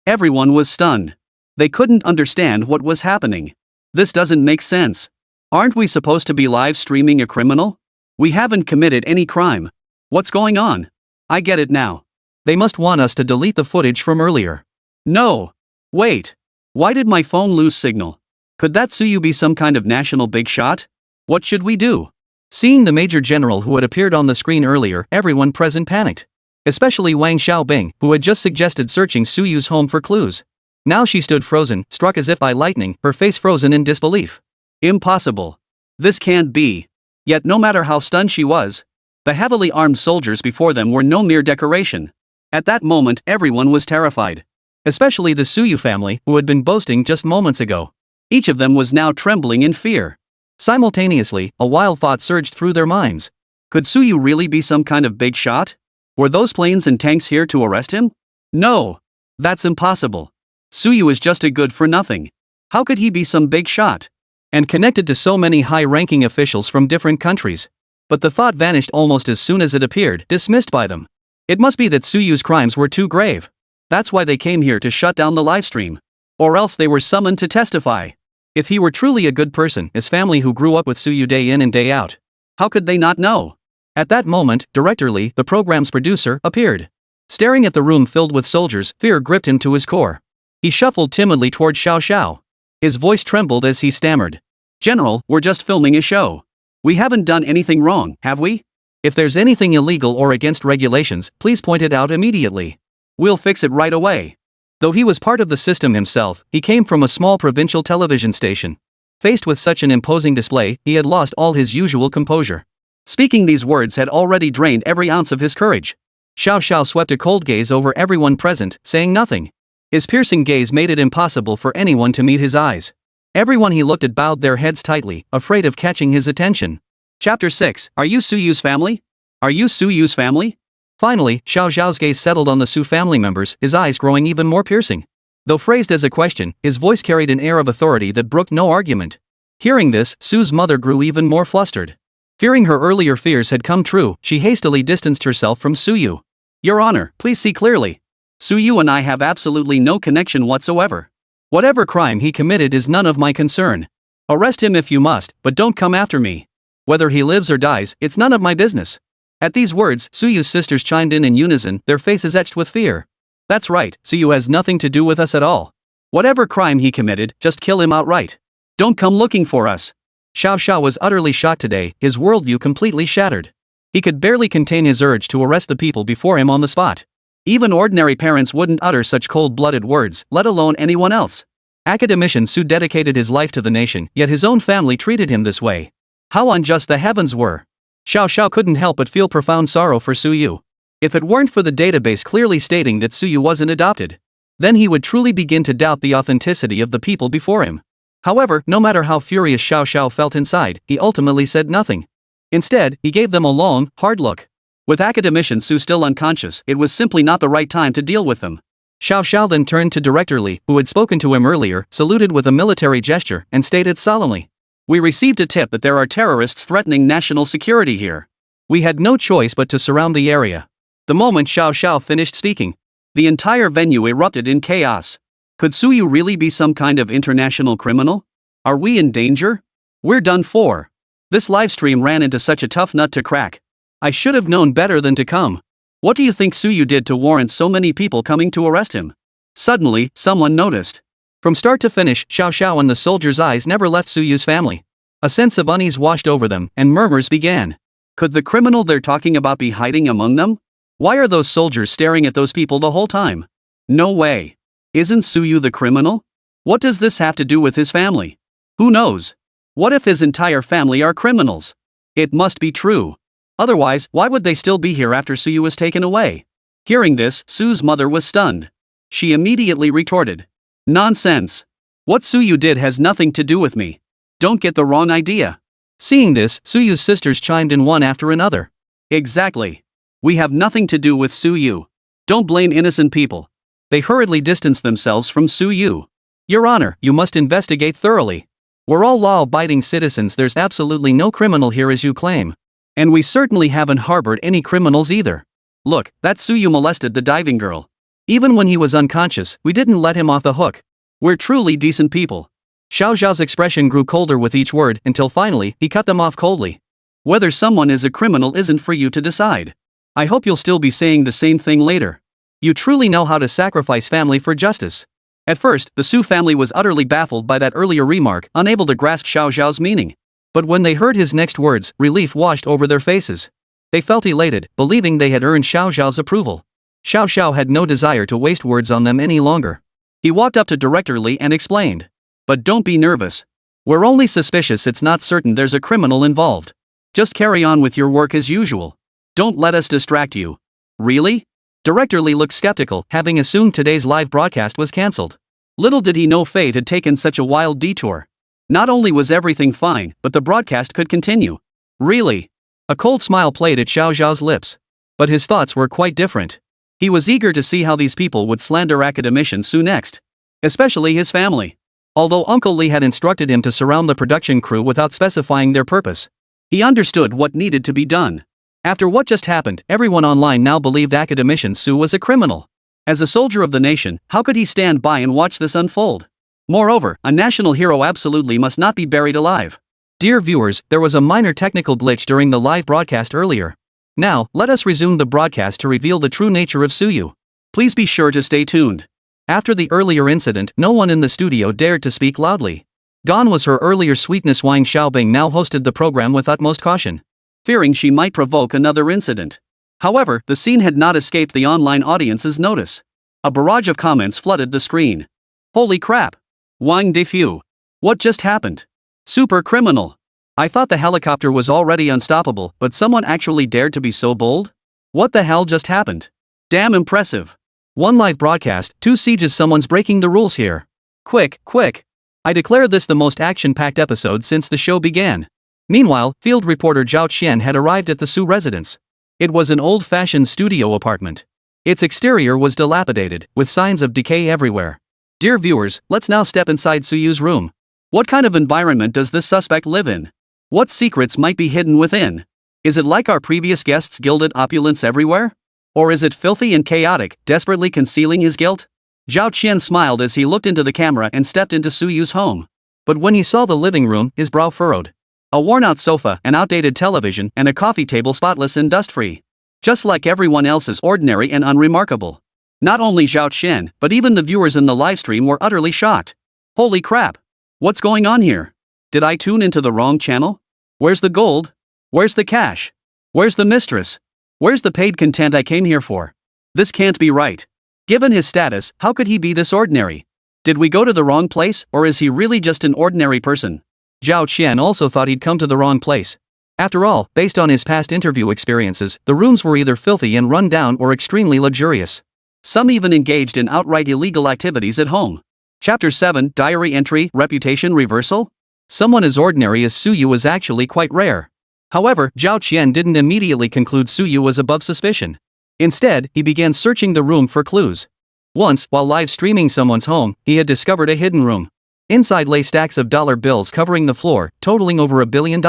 Everyone was stunned. They couldn't understand what was happening. This doesn't make sense. Aren't we supposed to be live streaming a criminal? We haven't committed any crime. What's going on? I get it now. They must want us to delete the footage from earlier. No. Wait. Why did my phone lose signal? Could that Su Yu be some kind of national big shot? What should we do? Seeing the Major General who had appeared on the screen earlier, everyone present panicked. Especially Wang Xiaobing, who had just suggested searching Su Yu's home for clues. Now she stood frozen, struck as if by lightning, her face frozen in disbelief. Impossible. This can't be. Yet no matter how stunned she was, the heavily armed soldiers before them were no mere decoration. At that moment, everyone was terrified. Especially the Su Yu family, who had been boasting just moments ago. Each of them was now trembling in fear. Simultaneously, a wild thought surged through their minds. Could Su Yu really be some kind of big shot? Were those planes and tanks here to arrest him? No. That's impossible. Su Yu is just a good-for-nothing. How could he be some big shot? And connected to so many high-ranking officials from different countries. But the thought vanished almost as soon as it appeared, dismissed by them. It must be that Su Yu's crimes were too grave. That's why they came here to shut down the livestream. Or else they were summoned to testify. If he were truly a good person, his family who grew up with Su Yu day in and day out, how could they not know? At that moment, Director Lee, the program's producer, appeared. Staring at the room filled with soldiers, fear gripped him to his core. He shuffled timidly toward Xiao Xiao. His voice trembled as he stammered. "General, we're just filming a show. We haven't done anything wrong, have we? If there's anything illegal or against regulations, please point it out immediately. We'll fix it right away." Though he was part of the system himself, he came from a small provincial television station. Faced with such an imposing display, he had lost all his usual composure. Speaking these words had already drained every ounce of his courage. Xiao Xiao swept a cold gaze over everyone present, saying nothing. His piercing gaze made it impossible for anyone to meet his eyes. Everyone he looked at bowed their heads tightly, afraid of catching his attention. Chapter 6. Are you Su Yu's family? Are you Su Yu's family? Finally, Xiao Xiao's gaze settled on the Su family members, his eyes growing even more piercing. Though phrased as a question, his voice carried an air of authority that brooked no argument. Hearing this, Su's mother grew even more flustered. Fearing her earlier fears had come true, she hastily distanced herself from Suyu. Your Honor, please see clearly. Suyu and I have absolutely no connection whatsoever. Whatever crime he committed is none of my concern. Arrest him if you must, but don't come after me. Whether he lives or dies, it's none of my business. At these words, Suyu's sisters chimed in unison, their faces etched with fear. That's right, Suyu has nothing to do with us at all. Whatever crime he committed, just kill him outright. Don't come looking for us. Xiao Xiao was utterly shocked today, his worldview completely shattered. He could barely contain his urge to arrest the people before him on the spot. Even ordinary parents wouldn't utter such cold-blooded words, let alone anyone else. Academician Su dedicated his life to the nation, yet his own family treated him this way. How unjust the heavens were. Xiao Xiao couldn't help but feel profound sorrow for Suyu. If it weren't for the database clearly stating that Suyu wasn't adopted, then he would truly begin to doubt the authenticity of the people before him. However, no matter how furious Xiao Xiao felt inside, he ultimately said nothing. Instead, he gave them a long, hard look. With Academician Su still unconscious, it was simply not the right time to deal with them. Xiao Xiao then turned to Director Li, who had spoken to him earlier, saluted with a military gesture, and stated solemnly, "We received a tip that there are terrorists threatening national security here. We had no choice but to surround the area." The moment Xiao Xiao finished speaking, the entire venue erupted in chaos. Could Suyu really be some kind of international criminal? Are we in danger? We're done for. This livestream ran into such a tough nut to crack. I should have known better than to come. What do you think Suyu did to warrant so many people coming to arrest him? Suddenly, someone noticed. From start to finish, Xiao Xiao and the soldier's eyes never left Suyu's family. A sense of unease washed over them, and murmurs began. Could the criminal they're talking about be hiding among them? Why are those soldiers staring at those people the whole time? No way. Isn't Suyu the criminal? What does this have to do with his family? Who knows? What if his entire family are criminals? It must be true. Otherwise, why would they still be here after Suyu was taken away? Hearing this, Su's mother was stunned. She immediately retorted. Nonsense. What Suyu did has nothing to do with me. Don't get the wrong idea. Seeing this, Suyu's sisters chimed in one after another. Exactly. We have nothing to do with Suyu. Don't blame innocent people. They hurriedly distanced themselves from Suyu. Your Honor, you must investigate thoroughly. We're all law-abiding citizens, there's absolutely no criminal here as you claim. And we certainly haven't harbored any criminals either. Look, that Suyu molested the diving girl. Even when he was unconscious, we didn't let him off the hook. We're truly decent people. Xiao Xiao's expression grew colder with each word, until finally, he cut them off coldly. Whether someone is a criminal isn't for you to decide. I hope you'll still be saying the same thing later. You truly know how to sacrifice family for justice. At first, the Su family was utterly baffled by that earlier remark, unable to grasp Xiao Xiao's meaning. But when they heard his next words, relief washed over their faces. They felt elated, believing they had earned Xiao Xiao's approval. Xiao Xiao had no desire to waste words on them any longer. He walked up to Director Li and explained. But don't be nervous. We're only suspicious, it's not certain there's a criminal involved. Just carry on with your work as usual. Don't let us distract you. Really? Director Li looked skeptical, having assumed today's live broadcast was cancelled. Little did he know fate had taken such a wild detour. Not only was everything fine, but the broadcast could continue. Really? A cold smile played at Xiao Xiao's lips. But his thoughts were quite different. He was eager to see how these people would slander Academician Su next. Especially his family. Although Uncle Li had instructed him to surround the production crew without specifying their purpose, he understood what needed to be done. After what just happened, everyone online now believed Academician Su was a criminal. As a soldier of the nation, how could he stand by and watch this unfold? Moreover, a national hero absolutely must not be buried alive. Dear viewers, there was a minor technical glitch during the live broadcast earlier. Now, let us resume the broadcast to reveal the true nature of Suyu. Please be sure to stay tuned. After the earlier incident, no one in the studio dared to speak loudly. Gone was her earlier sweetness. Wang Xiaobing now hosted the program with utmost caution, fearing she might provoke another incident. However, the scene had not escaped the online audience's notice. A barrage of comments flooded the screen. Holy crap! Wang Defu. What just happened? Super criminal. I thought the helicopter was already unstoppable, but someone actually dared to be so bold? What the hell just happened? Damn impressive. One live broadcast, 2 sieges. Someone's breaking the rules here. Quick, quick. I declare this the most action-packed episode since the show began. Meanwhile, field reporter Zhao Qian had arrived at the Su residence. It was an old-fashioned studio apartment. Its exterior was dilapidated, with signs of decay everywhere. Dear viewers, let's now step inside Suyu's room. What kind of environment does this suspect live in? What secrets might be hidden within? Is it like our previous guest's gilded opulence everywhere? Or is it filthy and chaotic, desperately concealing his guilt? Zhao Qian smiled as he looked into the camera and stepped into Su Yu's home. But when he saw the living room, his brow furrowed. A worn-out sofa, an outdated television, and a coffee table spotless and dust-free. Just like everyone else's, ordinary and unremarkable. Not only Zhao Qian, but even the viewers in the livestream were utterly shocked. Holy crap! What's going on here? Did I tune into the wrong channel? Where's the gold? Where's the cash? Where's the mistress? Where's the paid content I came here for? This can't be right. Given his status, how could he be this ordinary? Did we go to the wrong place, or is he really just an ordinary person? Zhao Qian also thought he'd come to the wrong place. After all, based on his past interview experiences, the rooms were either filthy and run down or extremely luxurious. Some even engaged in outright illegal activities at home. Chapter 7, Diary Entry, Reputation Reversal? Someone as ordinary as Su Yu was actually quite rare. However, Zhao Qian didn't immediately conclude Su Yu was above suspicion. Instead, he began searching the room for clues. Once, while live streaming someone's home, he had discovered a hidden room. Inside lay stacks of dollar bills covering the floor, totaling over $1 billion.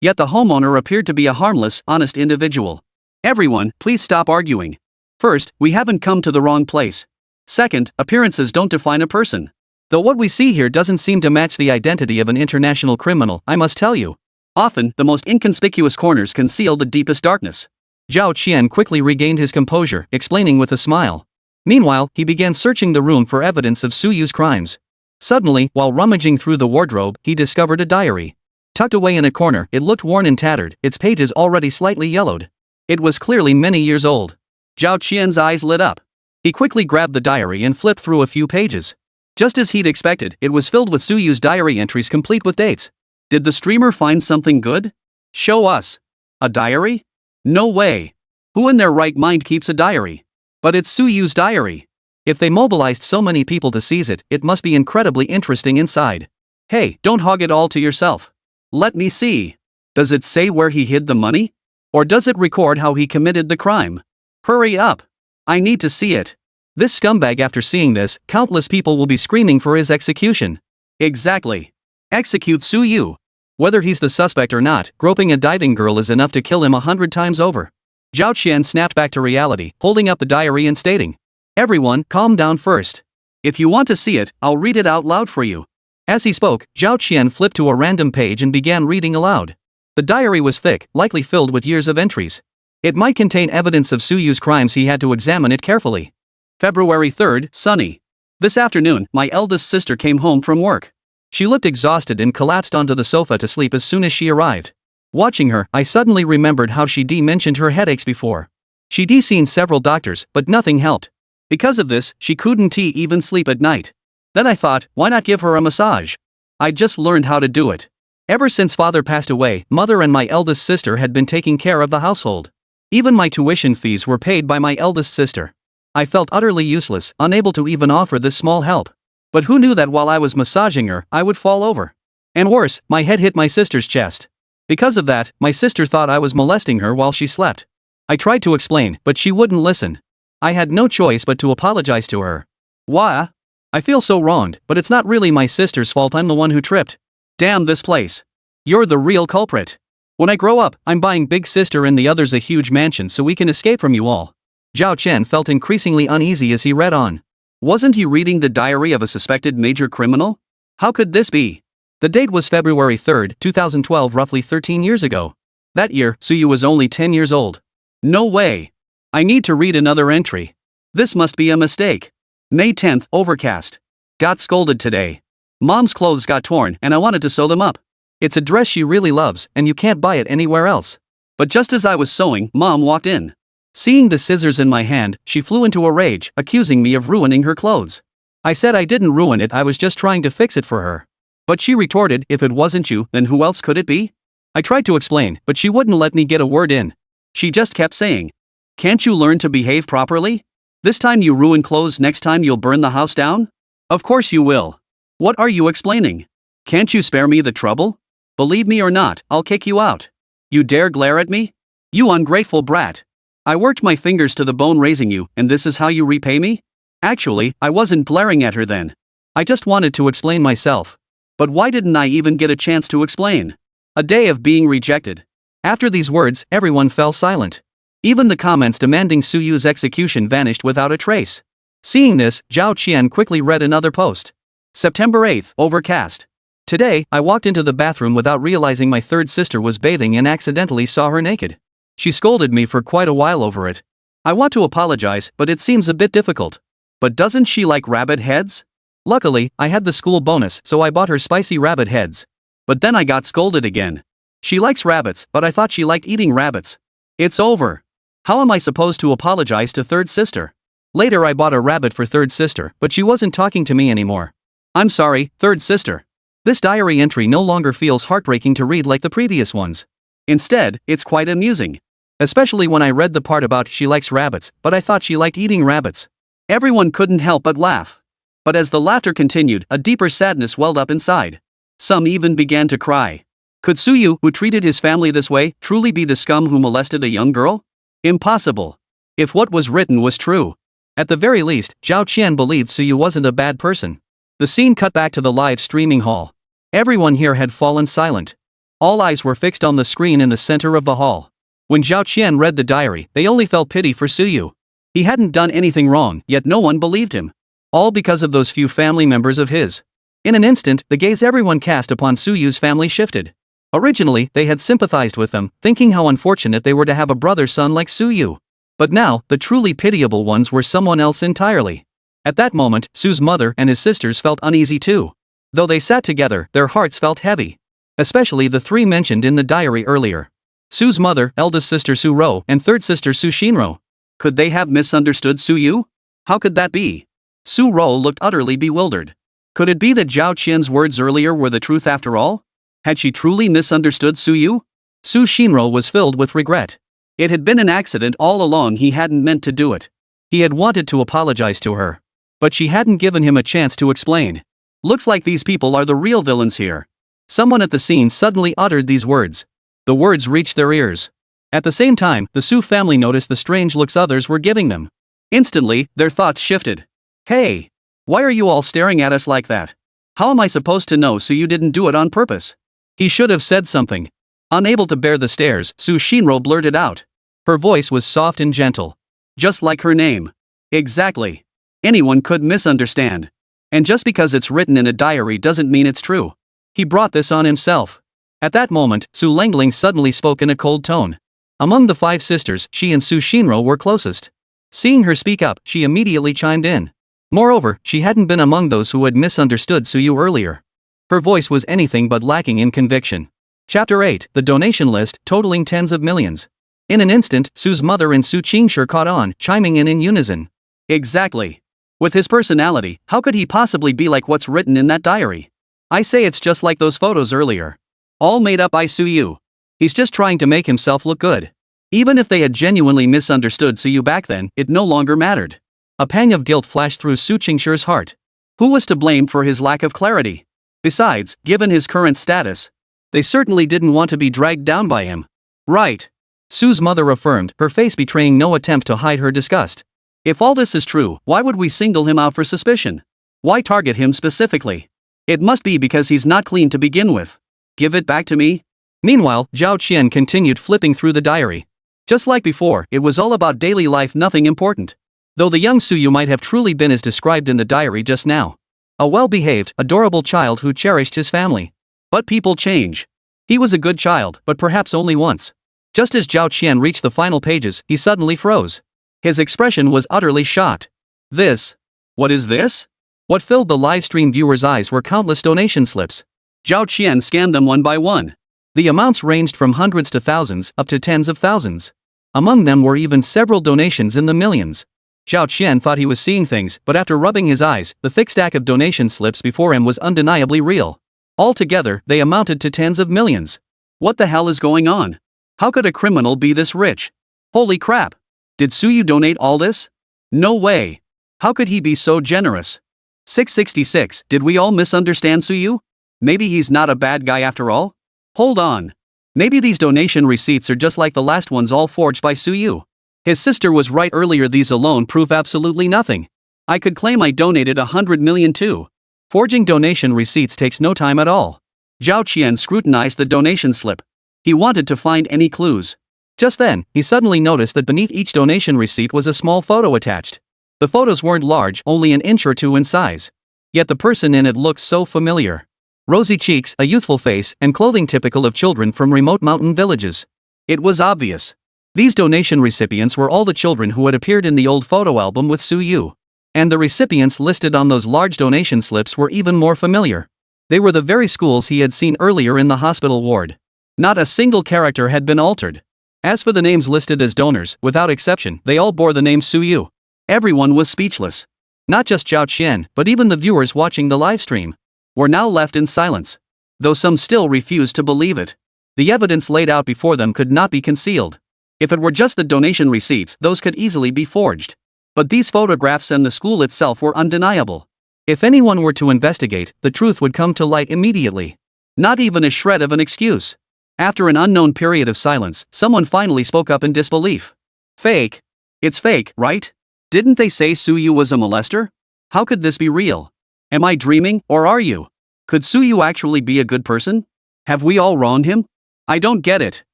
Yet the homeowner appeared to be a harmless, honest individual. Everyone, please stop arguing. First, we haven't come to the wrong place. Second, appearances don't define a person. Though what we see here doesn't seem to match the identity of an international criminal, I must tell you. Often, the most inconspicuous corners conceal the deepest darkness. Zhao Qian quickly regained his composure, explaining with a smile. Meanwhile, he began searching the room for evidence of Su Yu's crimes. Suddenly, while rummaging through the wardrobe, he discovered a diary. Tucked away in a corner, it looked worn and tattered, its pages already slightly yellowed. It was clearly many years old. Zhao Qian's eyes lit up. He quickly grabbed the diary and flipped through a few pages. Just as he'd expected, it was filled with Su Yu's diary entries complete with dates. Did the streamer find something good? Show us. A diary? No way. Who in their right mind keeps a diary? But it's Su Yu's diary. If they mobilized so many people to seize it, it must be incredibly interesting inside. Hey, don't hog it all to yourself. Let me see. Does it say where he hid the money? Or does it record how he committed the crime? Hurry up. I need to see it. This scumbag, after seeing this, countless people will be screaming for his execution. Exactly. Execute Su Yu. Whether he's the suspect or not, groping a diving girl is enough to kill him 100 times over. Zhao Qian snapped back to reality, holding up the diary and stating, "Everyone, calm down first. If you want to see it, I'll read it out loud for you." As he spoke, Zhao Qian flipped to a random page and began reading aloud. The diary was thick, likely filled with years of entries. It might contain evidence of Su Yu's crimes. He had to examine it carefully. February 3rd, sunny. This afternoon, my eldest sister came home from work. She looked exhausted and collapsed onto the sofa to sleep as soon as she arrived. Watching her, I suddenly remembered how she'd mentioned her headaches before. She'd seen several doctors, but nothing helped. Because of this, she couldn't even sleep at night. Then I thought, why not give her a massage? I'd just learned how to do it. Ever since father passed away, mother and my eldest sister had been taking care of the household. Even my tuition fees were paid by my eldest sister. I felt utterly useless, unable to even offer this small help. But who knew that while I was massaging her, I would fall over? And worse, my head hit my sister's chest. Because of that, my sister thought I was molesting her while she slept. I tried to explain, but she wouldn't listen. I had no choice but to apologize to her. Why? I feel so wronged, but it's not really my sister's fault. I'm the one who tripped. Damn this place. You're the real culprit. When I grow up, I'm buying Big Sister and the others a huge mansion so we can escape from you all. Zhao Qian felt increasingly uneasy as he read on. Wasn't he reading the diary of a suspected major criminal? How could this be? The date was February 3rd, 2012, roughly 13 years ago. That year, Su Yu was only 10 years old. No way. I need to read another entry. This must be a mistake. May 10th, overcast. Got scolded today. Mom's clothes got torn and I wanted to sew them up. It's a dress she really loves and you can't buy it anywhere else. But just as I was sewing, Mom walked in. Seeing the scissors in my hand, she flew into a rage, accusing me of ruining her clothes. I said I didn't ruin it, I was just trying to fix it for her. But she retorted, if it wasn't you, then who else could it be? I tried to explain, but she wouldn't let me get a word in. She just kept saying, "Can't you learn to behave properly? This time you ruin clothes, next time you'll burn the house down? Of course you will. What are you explaining? Can't you spare me the trouble? Believe me or not, I'll kick you out. You dare glare at me? You ungrateful brat. I worked my fingers to the bone raising you, and this is how you repay me?" Actually, I wasn't glaring at her then. I just wanted to explain myself. But why didn't I even get a chance to explain? A day of being rejected. After these words, everyone fell silent. Even the comments demanding Suyu's execution vanished without a trace. Seeing this, Zhao Qian quickly read another post. September 8th, overcast. Today, I walked into the bathroom without realizing my third sister was bathing and accidentally saw her naked. She scolded me for quite a while over it. I want to apologize, but it seems a bit difficult. But doesn't she like rabbit heads? Luckily, I had the school bonus, so I bought her spicy rabbit heads. But then I got scolded again. She likes rabbits, but I thought she liked eating rabbits. It's over. How am I supposed to apologize to third sister? Later I bought a rabbit for third sister, but she wasn't talking to me anymore. I'm sorry, third sister. This diary entry no longer feels heartbreaking to read like the previous ones. Instead, it's quite amusing. Especially when I read the part about she likes rabbits, but I thought she liked eating rabbits. Everyone couldn't help but laugh. But as the laughter continued, a deeper sadness welled up inside. Some even began to cry. Could Suyu, who treated his family this way, truly be the scum who molested a young girl? Impossible. If what was written was true. At the very least, Zhao Qian believed Suyu wasn't a bad person. The scene cut back to the live streaming hall. Everyone here had fallen silent. All eyes were fixed on the screen in the center of the hall. When Zhao Qian read the diary, they only felt pity for Suyu. He hadn't done anything wrong, yet no one believed him. All because of those few family members of his. In an instant, the gaze everyone cast upon Suyu's family shifted. Originally, they had sympathized with them, thinking how unfortunate they were to have a brother-son like Suyu. But now, the truly pitiable ones were someone else entirely. At that moment, Su's mother and his sisters felt uneasy too. Though they sat together, their hearts felt heavy. Especially the three mentioned in the diary earlier. Su's mother, eldest sister Su Ro, and third sister Su Shinro. Could they have misunderstood Suyu? How could that be? Su Ro looked utterly bewildered. Could it be that Zhao Qian's words earlier were the truth after all? Had she truly misunderstood Suyu? Su Shinro was filled with regret. It had been an accident all along, he hadn't meant to do it. He had wanted to apologize to her. But she hadn't given him a chance to explain. Looks like these people are the real villains here. Someone at the scene suddenly uttered these words. The words reached their ears. At the same time, the Su family noticed the strange looks others were giving them. Instantly, their thoughts shifted. Hey! Why are you all staring at us like that? How am I supposed to know Suyu didn't do it on purpose? He should have said something. Unable to bear the stares, Su Shinro blurted out. Her voice was soft and gentle. Just like her name. Exactly. Anyone could misunderstand. And just because it's written in a diary doesn't mean it's true. He brought this on himself. At that moment, Su Lengling suddenly spoke in a cold tone. Among the five sisters, she and Su Shinro were closest. Seeing her speak up, she immediately chimed in. Moreover, she hadn't been among those who had misunderstood Suyu earlier. Her voice was anything but lacking in conviction. Chapter 8, the donation list, totaling tens of millions. In an instant, Su's mother and Su Qingshi caught on, chiming in unison. Exactly. With his personality, how could he possibly be like what's written in that diary? I say it's just like those photos earlier. All made up by Suyu. He's just trying to make himself look good. Even if they had genuinely misunderstood Suyu back then, it no longer mattered. A pang of guilt flashed through Su Qingshi's heart. Who was to blame for his lack of clarity? Besides, given his current status, they certainly didn't want to be dragged down by him. Right. Su's mother affirmed, her face betraying no attempt to hide her disgust. If all this is true, why would we single him out for suspicion? Why target him specifically? It must be because he's not clean to begin with. Give it back to me. Meanwhile, Zhao Qian continued flipping through the diary. Just like before, it was all about daily life, nothing important. Though the young Suyu might have truly been as described in the diary just now. A well-behaved, adorable child who cherished his family. But people change. He was a good child, but perhaps only once. Just as Zhao Qian reached the final pages, he suddenly froze. His expression was utterly shocked. This? What is this? What filled the livestream viewers' eyes were countless donation slips. Zhao Qian scanned them one by one. The amounts ranged from hundreds to thousands, up to tens of thousands. Among them were even several donations in the millions. Zhao Qian thought he was seeing things, but after rubbing his eyes, the thick stack of donation slips before him was undeniably real. Altogether, they amounted to tens of millions. What the hell is going on? How could a criminal be this rich? Holy crap! Did Suyu donate all this? No way! How could he be so generous? 666, did we all misunderstand Suyu? Maybe he's not a bad guy after all? Hold on. Maybe these donation receipts are just like the last ones, all forged by Suyu. His sister was right earlier, these alone prove absolutely nothing. I could claim I donated 100 million too. Forging donation receipts takes no time at all. Zhao Qian scrutinized the donation slip. He wanted to find any clues. Just then, he suddenly noticed that beneath each donation receipt was a small photo attached. The photos weren't large, only an inch or two in size. Yet the person in it looked so familiar. Rosy cheeks, a youthful face, and clothing typical of children from remote mountain villages. It was obvious. These donation recipients were all the children who had appeared in the old photo album with Su Yu. And the recipients listed on those large donation slips were even more familiar. They were the very schools he had seen earlier in the hospital ward. Not a single character had been altered. As for the names listed as donors, without exception, they all bore the name Su Yu. Everyone was speechless. Not just Zhao Qian, but even the viewers watching the live stream were now left in silence. Though some still refused to believe it. The evidence laid out before them could not be concealed. If it were just the donation receipts, those could easily be forged. But these photographs and the school itself were undeniable. If anyone were to investigate, the truth would come to light immediately. Not even a shred of an excuse. After an unknown period of silence, someone finally spoke up in disbelief. Fake? It's fake, right? Didn't they say Su Yu was a molester? How could this be real? Am I dreaming, or are you? Could Su Yu actually be a good person? Have we all wronged him? I don't get it.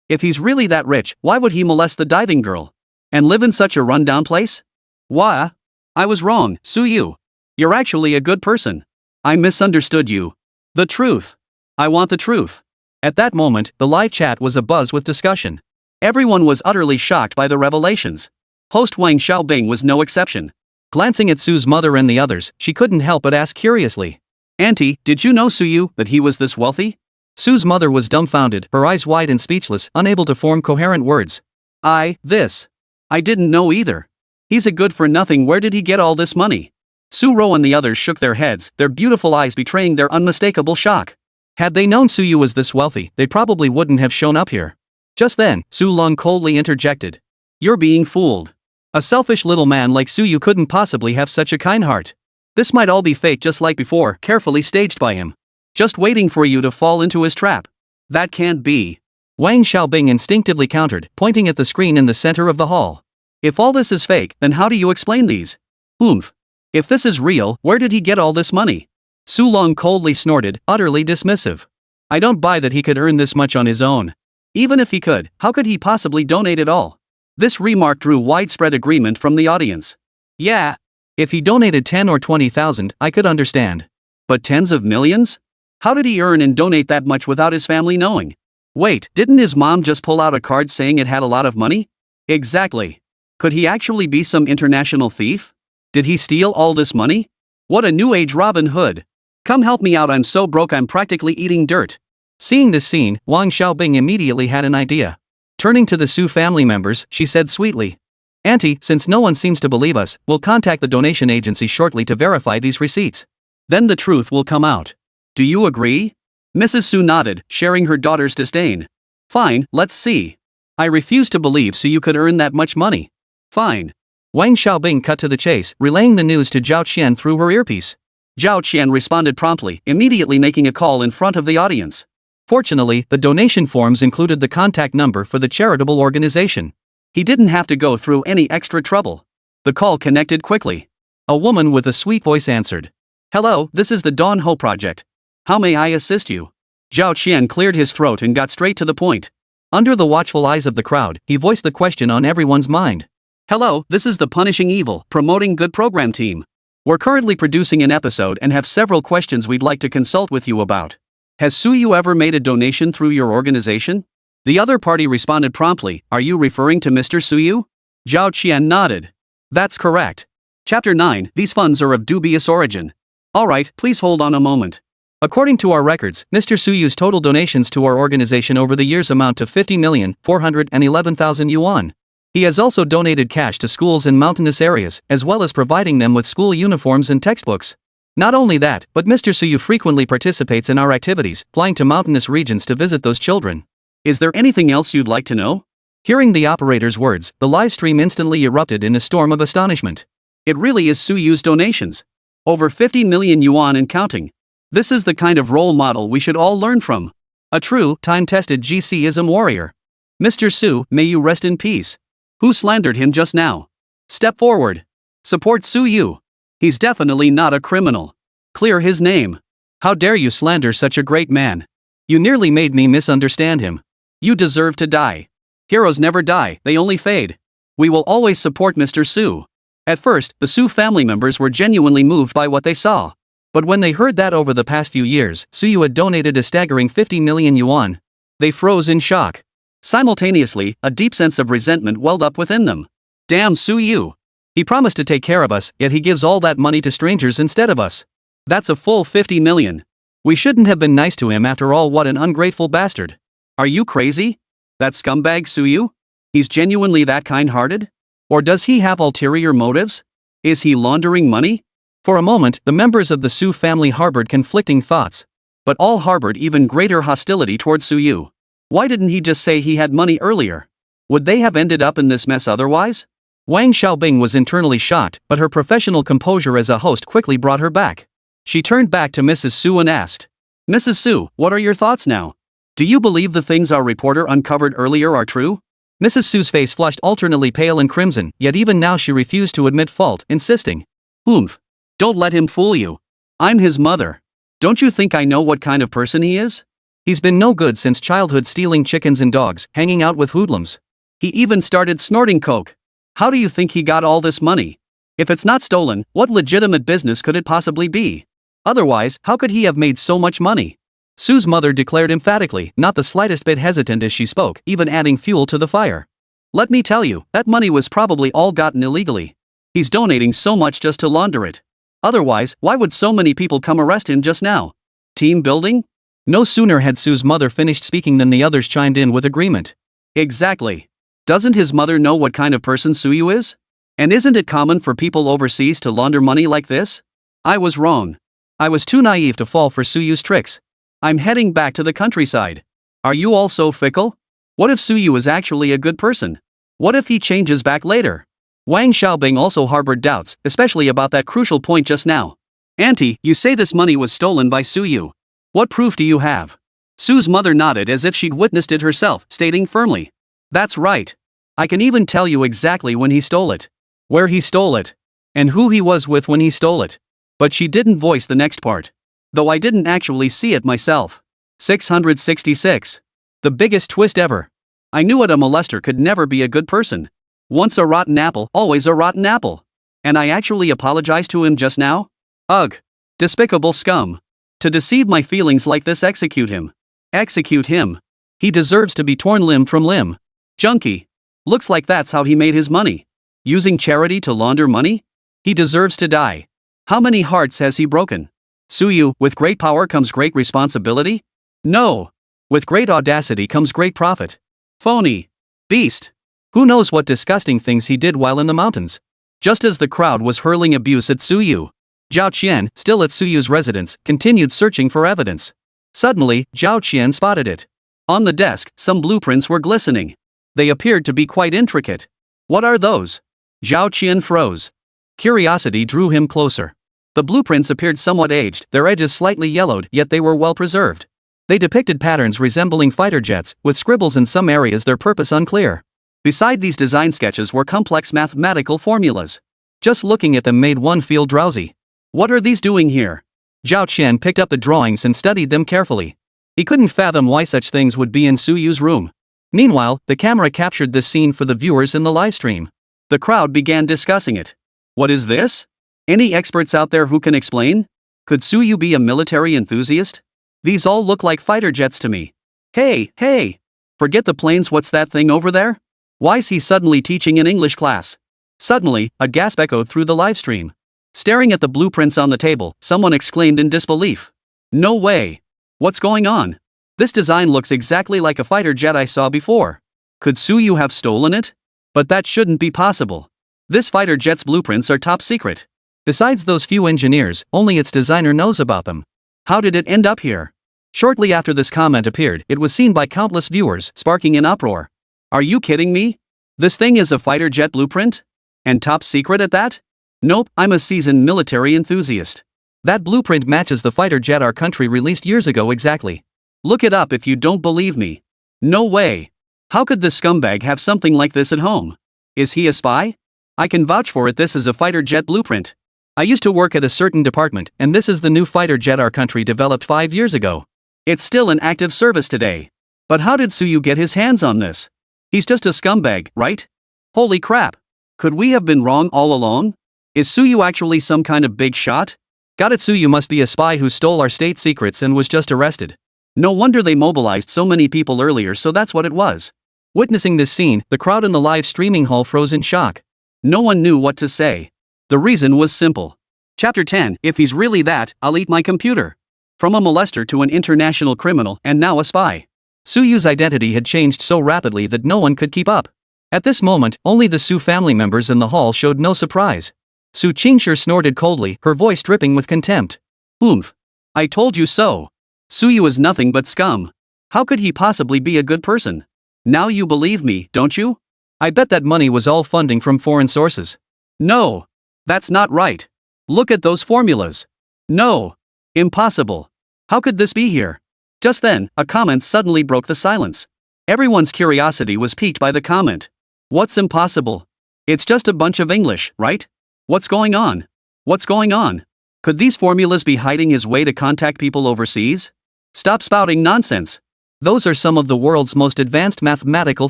If he's really that rich, why would he molest the diving girl? And live in such a rundown place? Why? I was wrong, Su Yu. You're actually a good person. I misunderstood you. The truth. I want the truth. At that moment, the live chat was abuzz with discussion. Everyone was utterly shocked by the revelations. Host Wang Xiaobing was no exception. Glancing at Su's mother and the others, she couldn't help but ask curiously. Auntie, did you know Su Yu, that he was this wealthy? Su's mother was dumbfounded, her eyes wide and speechless, unable to form coherent words. I didn't know either. He's a good-for-nothing. Where did he get all this money? Su Ro and the others shook their heads, their beautiful eyes betraying their unmistakable shock. Had they known Su Yu was this wealthy, they probably wouldn't have shown up here. Just then, Su Long coldly interjected. You're being fooled. A selfish little man like Su Yu couldn't possibly have such a kind heart. This might all be fake just like before, carefully staged by him. Just waiting for you to fall into his trap. That can't be. Wang Xiaobing instinctively countered, pointing at the screen in the center of the hall. If all this is fake, then how do you explain these? Oomph. If this is real, where did he get all this money? Su Long coldly snorted, utterly dismissive. I don't buy that he could earn this much on his own. Even if he could, how could he possibly donate it all? This remark drew widespread agreement from the audience. Yeah. If he donated 10 or 20,000, I could understand. But tens of millions? How did he earn and donate that much without his family knowing? Wait, didn't his mom just pull out a card saying it had a lot of money? Exactly. Could he actually be some international thief? Did he steal all this money? What a new age Robin Hood. Come help me out, I'm so broke I'm practically eating dirt. Seeing this scene, Wang Xiaobing immediately had an idea. Turning to the Su family members, she said sweetly. Auntie, since no one seems to believe us, we'll contact the donation agency shortly to verify these receipts. Then the truth will come out. Do you agree? Mrs. Su nodded, sharing her daughter's disdain. Fine, let's see. I refuse to believe Su Yu could earn that much money. Fine. Wang Xiaobing cut to the chase, relaying the news to Zhao Qian through her earpiece. Zhao Qian responded promptly, immediately making a call in front of the audience. Fortunately, the donation forms included the contact number for the charitable organization. He didn't have to go through any extra trouble. The call connected quickly. A woman with a sweet voice answered. Hello, this is the Dawn Ho Project. How may I assist you? Zhao Qian cleared his throat and got straight to the point. Under the watchful eyes of the crowd, he voiced the question on everyone's mind. Hello, this is the Punishing Evil, Promoting Good program team. We're currently producing an episode and have several questions we'd like to consult with you about. Has Su Yu ever made a donation through your organization? The other party responded promptly, Are you referring to Mr. Su Yu? Zhao Qian nodded. That's correct. Chapter 9, These funds are of dubious origin. Alright, please hold on a moment. According to our records, Mr. Su Yu's total donations to our organization over the years amount to 50,411,000 yuan. He has also donated cash to schools in mountainous areas, as well as providing them with school uniforms and textbooks. Not only that, but Mr. Su Yu frequently participates in our activities, flying to mountainous regions to visit those children. Is there anything else you'd like to know? Hearing the operator's words, the live stream instantly erupted in a storm of astonishment. It really is Su Yu's donations. Over 50 million yuan and counting. This is the kind of role model we should all learn from. A true, time-tested GCism warrior. Mr. Su, may you rest in peace. Who slandered him just now? Step forward. Support Su Yu. He's definitely not a criminal. Clear his name. How dare you slander such a great man? You nearly made me misunderstand him. You deserve to die. Heroes never die, they only fade. We will always support Mr. Su. At first, the Su family members were genuinely moved by what they saw. But when they heard that over the past few years, Suyu had donated a staggering 50 million yuan, they froze in shock. Simultaneously, a deep sense of resentment welled up within them. Damn Suyu! He promised to take care of us, yet he gives all that money to strangers instead of us. That's a full 50 million. We shouldn't have been nice to him after all. What an ungrateful bastard. Are you crazy? That scumbag Suyu? He's genuinely that kind-hearted? Or does he have ulterior motives? Is he laundering money? For a moment, the members of the Su family harbored conflicting thoughts. But all harbored even greater hostility towards Suyu. Why didn't he just say he had money earlier? Would they have ended up in this mess otherwise? Wang Xiaobing was internally shocked, but her professional composure as a host quickly brought her back. She turned back to Mrs. Su and asked, Mrs. Su, what are your thoughts now? Do you believe the things our reporter uncovered earlier are true? Mrs. Su's face flushed alternately pale and crimson, yet even now she refused to admit fault, insisting, Oomph. Don't let him fool you. I'm his mother. Don't you think I know what kind of person he is? He's been no good since childhood, stealing chickens and dogs, hanging out with hoodlums. He even started snorting coke. How do you think he got all this money? If it's not stolen, what legitimate business could it possibly be? Otherwise, how could he have made so much money? Su's mother declared emphatically, not the slightest bit hesitant as she spoke, even adding fuel to the fire. Let me tell you, that money was probably all gotten illegally. He's donating so much just to launder it. Otherwise, why would so many people come arrest him just now? Team building? No sooner had Su's mother finished speaking than the others chimed in with agreement. Exactly. Doesn't his mother know what kind of person Suyu is? And isn't it common for people overseas to launder money like this? I was wrong. I was too naive to fall for Suyu's tricks. I'm heading back to the countryside. Are you all so fickle? What if Suyu is actually a good person? What if he changes back later? Wang Xiaobing also harbored doubts, especially about that crucial point just now. Auntie, you say this money was stolen by Suyu. What proof do you have? Su's mother nodded as if she'd witnessed it herself, stating firmly. That's right. I can even tell you exactly when he stole it, where he stole it, and who he was with when he stole it. But she didn't voice the next part. Though I didn't actually see it myself. 666. The biggest twist ever. I knew it, a molester could never be a good person. Once a rotten apple, always a rotten apple. And I actually apologized to him just now? Ugh. Despicable scum. To deceive my feelings like this, execute him. Execute him. He deserves to be torn limb from limb. Junkie. Looks like that's how he made his money. Using charity to launder money? He deserves to die. How many hearts has he broken? Suyu, with great power comes great responsibility? No. With great audacity comes great profit. Phony. Beast. Who knows what disgusting things he did while in the mountains? Just as the crowd was hurling abuse at Suyu, Zhao Qian, still at Suyu's residence, continued searching for evidence. Suddenly, Zhao Qian spotted it. On the desk, some blueprints were glistening. They appeared to be quite intricate. What are those? Zhao Qian froze. Curiosity drew him closer. The blueprints appeared somewhat aged, their edges slightly yellowed, yet they were well preserved. They depicted patterns resembling fighter jets, with scribbles in some areas, their purpose unclear. Beside these design sketches were complex mathematical formulas. Just looking at them made one feel drowsy. What are these doing here? Zhao Qian picked up the drawings and studied them carefully. He couldn't fathom why such things would be in Suyu's room. Meanwhile, the camera captured this scene for the viewers in the livestream. The crowd began discussing it. What is this? Any experts out there who can explain? Could Suyu be a military enthusiast? These all look like fighter jets to me. Hey! Forget the planes, what's that thing over there? Why's he suddenly teaching an English class? Suddenly, a gasp echoed through the livestream. Staring at the blueprints on the table, someone exclaimed in disbelief. No way! What's going on? This design looks exactly like a fighter jet I saw before. Could Suyu have stolen it? But that shouldn't be possible. This fighter jet's blueprints are top secret. Besides those few engineers, only its designer knows about them. How did it end up here? Shortly after this comment appeared, it was seen by countless viewers, sparking an uproar. Are you kidding me? This thing is a fighter jet blueprint? And top secret at that? Nope, I'm a seasoned military enthusiast. That blueprint matches the fighter jet our country released years ago exactly. Look it up if you don't believe me. No way. How could this scumbag have something like this at home? Is he a spy? I can vouch for it, this is a fighter jet blueprint. I used to work at a certain department, and this is the new fighter jet our country developed 5 years ago. It's still in active service today. But how did Suyu get his hands on this? He's just a scumbag, right? Holy crap. Could we have been wrong all along? Is Suyu actually some kind of big shot? Got it, Suyu must be a spy who stole our state secrets and was just arrested. No wonder they mobilized so many people earlier, so that's what it was. Witnessing this scene, the crowd in the live streaming hall froze in shock. No one knew what to say. The reason was simple. Chapter 10, if he's really that, I'll eat my computer. From a molester to an international criminal and now a spy. Suyu's identity had changed so rapidly that no one could keep up. At this moment, only the Su family members in the hall showed no surprise. Su Qingshi snorted coldly, her voice dripping with contempt. Oomph. I told you so. Suyu is nothing but scum. How could he possibly be a good person? Now you believe me, don't you? I bet that money was all funding from foreign sources. No. That's not right. Look at those formulas. No. Impossible. How could this be here? Just then, a comment suddenly broke the silence. Everyone's curiosity was piqued by the comment. What's impossible? It's just a bunch of English, right? What's going on? What's going on? Could these formulas be hiding his way to contact people overseas? Stop spouting nonsense. Those are some of the world's most advanced mathematical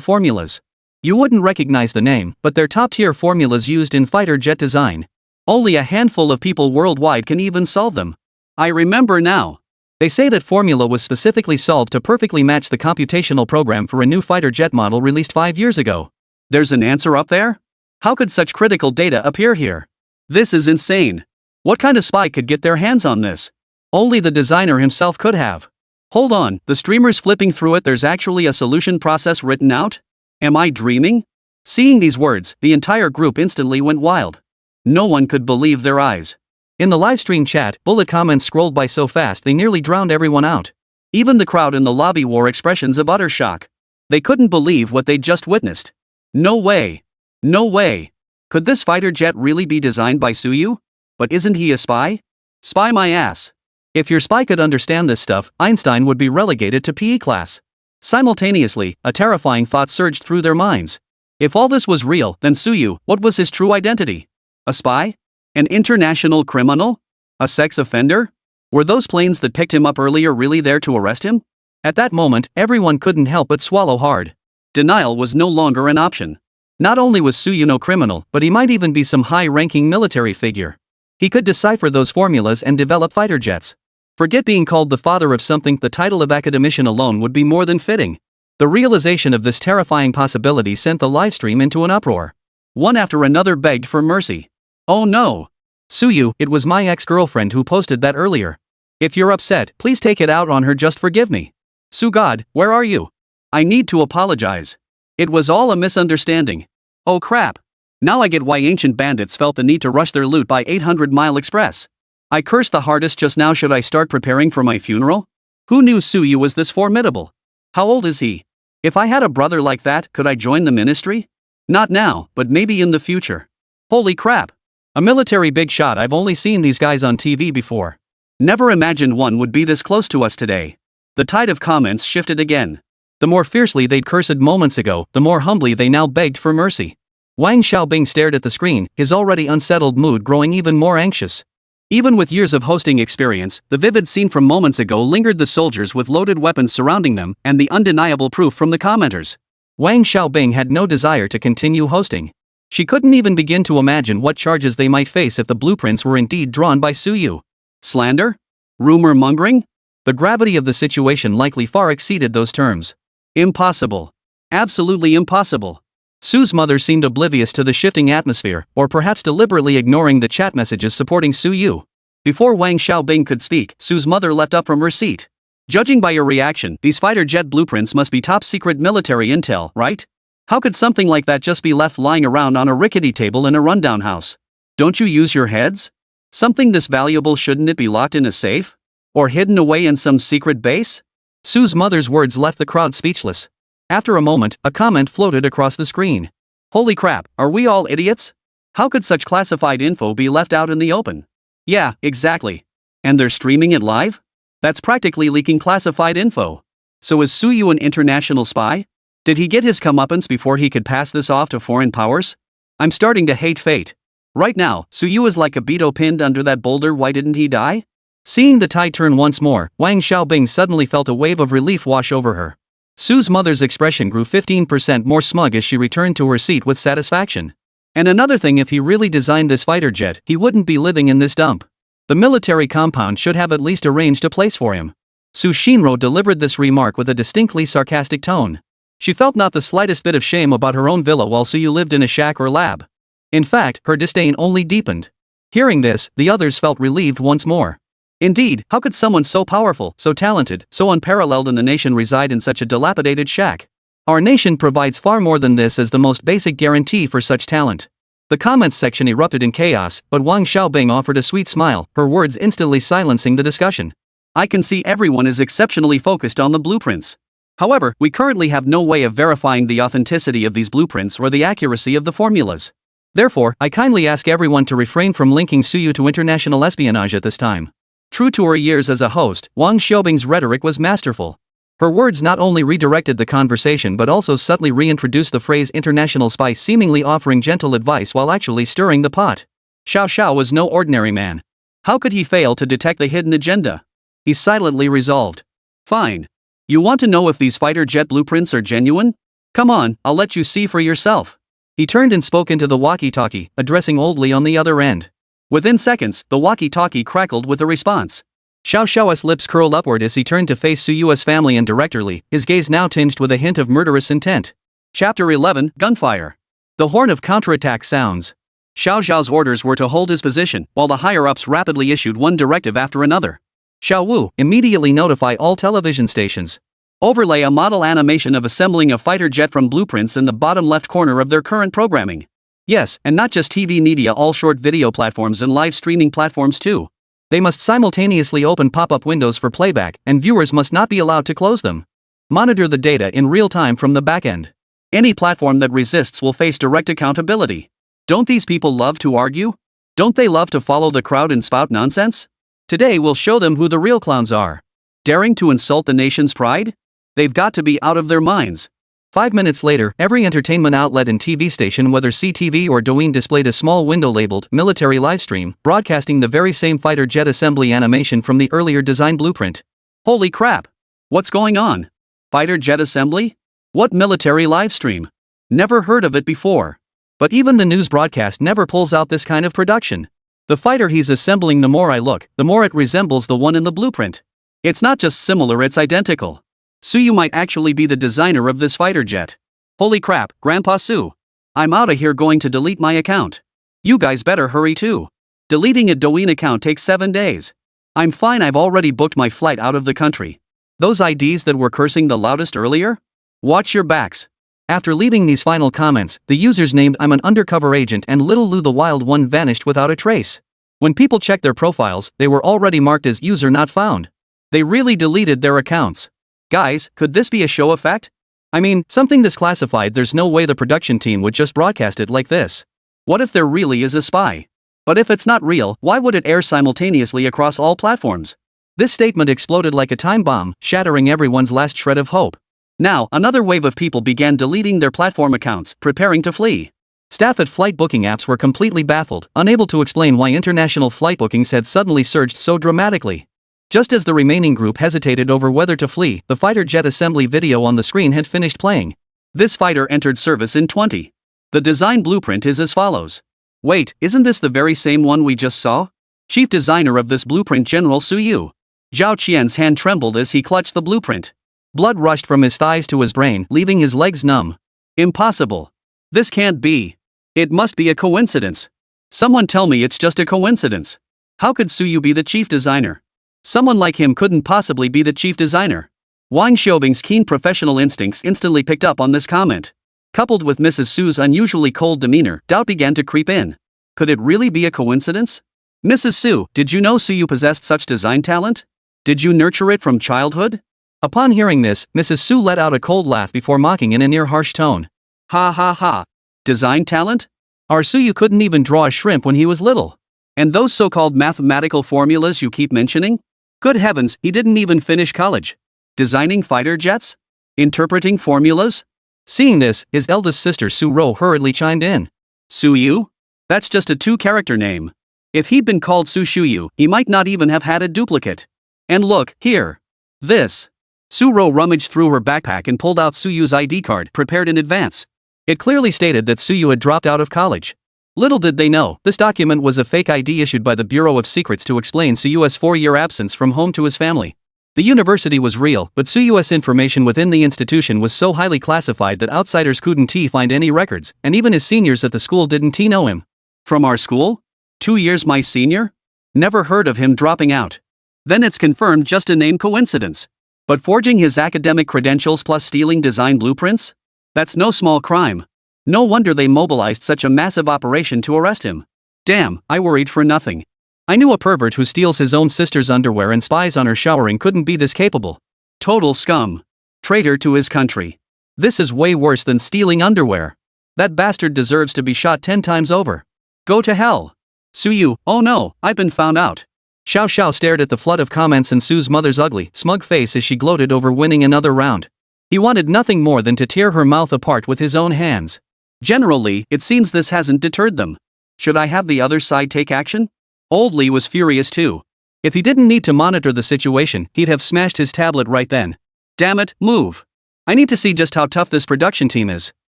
formulas. You wouldn't recognize the name, but they're top-tier formulas used in fighter jet design. Only a handful of people worldwide can even solve them. I remember now. They say that formula was specifically solved to perfectly match the computational program for a new fighter jet model released 5 years ago. There's an answer up there? How could such critical data appear here? This is insane. What kind of spy could get their hands on this? Only the designer himself could have. Hold on, the streamer's flipping through it. There's actually a solution process written out? Am I dreaming? Seeing these words, the entire group instantly went wild. No one could believe their eyes. In the livestream chat, bullet comments scrolled by so fast they nearly drowned everyone out. Even the crowd in the lobby wore expressions of utter shock. They couldn't believe what they'd just witnessed. No way. No way. Could this fighter jet really be designed by Suyu? But isn't he a spy? Spy my ass. If your spy could understand this stuff, Einstein would be relegated to PE class. Simultaneously, a terrifying thought surged through their minds. If all this was real, then Suyu, what was his true identity? A spy? An international criminal? A sex offender? Were those planes that picked him up earlier really there to arrest him? At that moment, everyone couldn't help but swallow hard. Denial was no longer an option. Not only was Suyu no criminal, but he might even be some high-ranking military figure. He could decipher those formulas and develop fighter jets. Forget being called the father of something, the title of academician alone would be more than fitting. The realization of this terrifying possibility sent the livestream into an uproar. One after another begged for mercy. Oh no! Suyu, it was my ex-girlfriend who posted that earlier. If you're upset, please take it out on her, just forgive me. Su God, where are you? I need to apologize. It was all a misunderstanding. Oh crap. Now I get why ancient bandits felt the need to rush their loot by 800-mile express. I cursed the hardest just now. Should I start preparing for my funeral? Who knew Suyu was this formidable? How old is he? If I had a brother like that, could I join the ministry? Not now, but maybe in the future. Holy crap. A military big shot. I've only seen these guys on TV before. Never imagined one would be this close to us today. The tide of comments shifted again. The more fiercely they'd cursed moments ago, the more humbly they now begged for mercy. Wang Xiaobing stared at the screen, his already unsettled mood growing even more anxious. Even with years of hosting experience, the vivid scene from moments ago lingered, the soldiers with loaded weapons surrounding them, and the undeniable proof from the commenters. Wang Xiaobing had no desire to continue hosting. She couldn't even begin to imagine what charges they might face if the blueprints were indeed drawn by Suyu. Slander? Rumor mongering? The gravity of the situation likely far exceeded those terms. Impossible. Absolutely impossible. Su's mother seemed oblivious to the shifting atmosphere, or perhaps deliberately ignoring the chat messages supporting Suyu. Before Wang Xiaobing could speak, Su's mother leapt up from her seat. Judging by your reaction, these fighter jet blueprints must be top secret military intel, right? How could something like that just be left lying around on a rickety table in a rundown house? Don't you use your heads? Something this valuable, shouldn't it be locked in a safe? Or hidden away in some secret base? Su's mother's words left the crowd speechless. After a moment, a comment floated across the screen. Holy crap, are we all idiots? How could such classified info be left out in the open? Yeah, exactly. And they're streaming it live? That's practically leaking classified info. So is Suyu an international spy? Did he get his comeuppance before he could pass this off to foreign powers? I'm starting to hate fate. Right now, Suyu is like a beetle pinned under that boulder. Why didn't he die? Seeing the tide turn once more, Wang Xiaobing suddenly felt a wave of relief wash over her. Su's mother's expression grew 15% more smug as she returned to her seat with satisfaction. And another thing, if he really designed this fighter jet, he wouldn't be living in this dump. The military compound should have at least arranged a place for him. Su Shinro delivered this remark with a distinctly sarcastic tone. She felt not the slightest bit of shame about her own villa while Suyu lived in a shack or lab. In fact, her disdain only deepened. Hearing this, the others felt relieved once more. Indeed, how could someone so powerful, so talented, so unparalleled in the nation reside in such a dilapidated shack? Our nation provides far more than this as the most basic guarantee for such talent. The comments section erupted in chaos, but Wang Xiaobing offered a sweet smile, her words instantly silencing the discussion. I can see everyone is exceptionally focused on the blueprints. However, we currently have no way of verifying the authenticity of these blueprints or the accuracy of the formulas. Therefore, I kindly ask everyone to refrain from linking Suyu to international espionage at this time. True to her years as a host, Wang Xiaobing's rhetoric was masterful. Her words not only redirected the conversation but also subtly reintroduced the phrase international spy, seemingly offering gentle advice while actually stirring the pot. Xiao Xiao was no ordinary man. How could he fail to detect the hidden agenda? He silently resolved. Fine. You want to know if these fighter jet blueprints are genuine? Come on, I'll let you see for yourself. He turned and spoke into the walkie-talkie, addressing Old Li on the other end. Within seconds, the walkie-talkie crackled with a response. Xiao Xiao's lips curled upward as he turned to face Suyu's family and director Li, his gaze now tinged with a hint of murderous intent. Chapter 11, Gunfire. The horn of counterattack sounds. Xiao Xiao's orders were to hold his position, while the higher-ups rapidly issued one directive after another. Xiao Wu, immediately notify all television stations. Overlay a model animation of assembling a fighter jet from blueprints in the bottom left corner of their current programming. Yes, and not just TV media, all short video platforms and live streaming platforms too. They must simultaneously open pop-up windows for playback, and viewers must not be allowed to close them. Monitor the data in real time from the backend. Any platform that resists will face direct accountability. Don't these people love to argue? Don't they love to follow the crowd and spout nonsense? Today we'll show them who the real clowns are. Daring to insult the nation's pride? They've got to be out of their minds. 5 minutes later, every entertainment outlet and TV station, whether CTV or Douyin, displayed a small window labeled Military Livestream, broadcasting the very same fighter jet assembly animation from the earlier design blueprint. Holy crap! What's going on? Fighter jet assembly? What military livestream? Never heard of it before. But even the news broadcast never pulls out this kind of production. The fighter he's assembling, the more I look, the more it resembles the one in the blueprint. It's not just similar, it's identical. Suyu might actually be the designer of this fighter jet. Holy crap, Grandpa Su. I'm outta here, going to delete my account. You guys better hurry too. Deleting a Douyin account takes 7 days. I'm fine, I've already booked my flight out of the country. Those IDs that were cursing the loudest earlier? Watch your backs. After leaving these final comments, the users named I'm an undercover agent and Little Lou the Wild One vanished without a trace. When people checked their profiles, they were already marked as user not found. They really deleted their accounts. Guys, could this be a show effect? I mean, something this classified, there's no way the production team would just broadcast it like this. What if there really is a spy? But if it's not real, why would it air simultaneously across all platforms? This statement exploded like a time bomb, shattering everyone's last shred of hope. Now, another wave of people began deleting their platform accounts, preparing to flee. Staff at flight booking apps were completely baffled, unable to explain why international flight bookings had suddenly surged so dramatically. Just as the remaining group hesitated over whether to flee, the fighter jet assembly video on the screen had finished playing. This fighter entered service in 20. The design blueprint is as follows. Wait, isn't this the very same one we just saw? Chief designer of this blueprint, General Suyu. Zhao Qian's hand trembled as he clutched the blueprint. Blood rushed from his thighs to his brain, leaving his legs numb. Impossible. This can't be. It must be a coincidence. Someone tell me it's just a coincidence. How could Suyu be the chief designer? Someone like him couldn't possibly be the chief designer. Wang Xiaobing's keen professional instincts instantly picked up on this comment. Coupled with Mrs. Su's unusually cold demeanor, doubt began to creep in. Could it really be a coincidence? Mrs. Su, did you know Suyu possessed such design talent? Did you nurture it from childhood? Upon hearing this, Mrs. Su let out a cold laugh before mocking in a near harsh tone. Ha ha ha. Design talent? Our Suyu couldn't even draw a shrimp when he was little. And those so-called mathematical formulas you keep mentioning? Good heavens, he didn't even finish college. Designing fighter jets? Interpreting formulas? Seeing this, his eldest sister Su Ro hurriedly chimed in. Suyu? That's just a 2-character name. If he'd been called Su Shuyu, he might not even have had a duplicate. And look, here. This. Su-ro rummaged through her backpack and pulled out Suyu's ID card, prepared in advance. It clearly stated that Suyu had dropped out of college. Little did they know, this document was a fake ID issued by the Bureau of Secrets to explain Suyu's 4-year absence from home to his family. The university was real, but Suyu's information within the institution was so highly classified that outsiders couldn't find any records, and even his seniors at the school didn't know him. From our school? 2 years my senior? Never heard of him dropping out. Then it's confirmed just a name coincidence. But forging his academic credentials plus stealing design blueprints? That's no small crime. No wonder they mobilized such a massive operation to arrest him. Damn, I worried for nothing. I knew a pervert who steals his own sister's underwear and spies on her showering couldn't be this capable. Total scum. Traitor to his country. This is way worse than stealing underwear. That bastard deserves to be shot 10 times over. Go to hell. Suyu, oh no, I've been found out. Xiao Xiao stared at the flood of comments and Sue's mother's ugly, smug face as she gloated over winning another round. He wanted nothing more than to tear her mouth apart with his own hands. Generally, it seems this hasn't deterred them. Should I have the other side take action? Old Lee was furious too. If he didn't need to monitor the situation, he'd have smashed his tablet right then. Damn it, move. I need to see just how tough this production team is.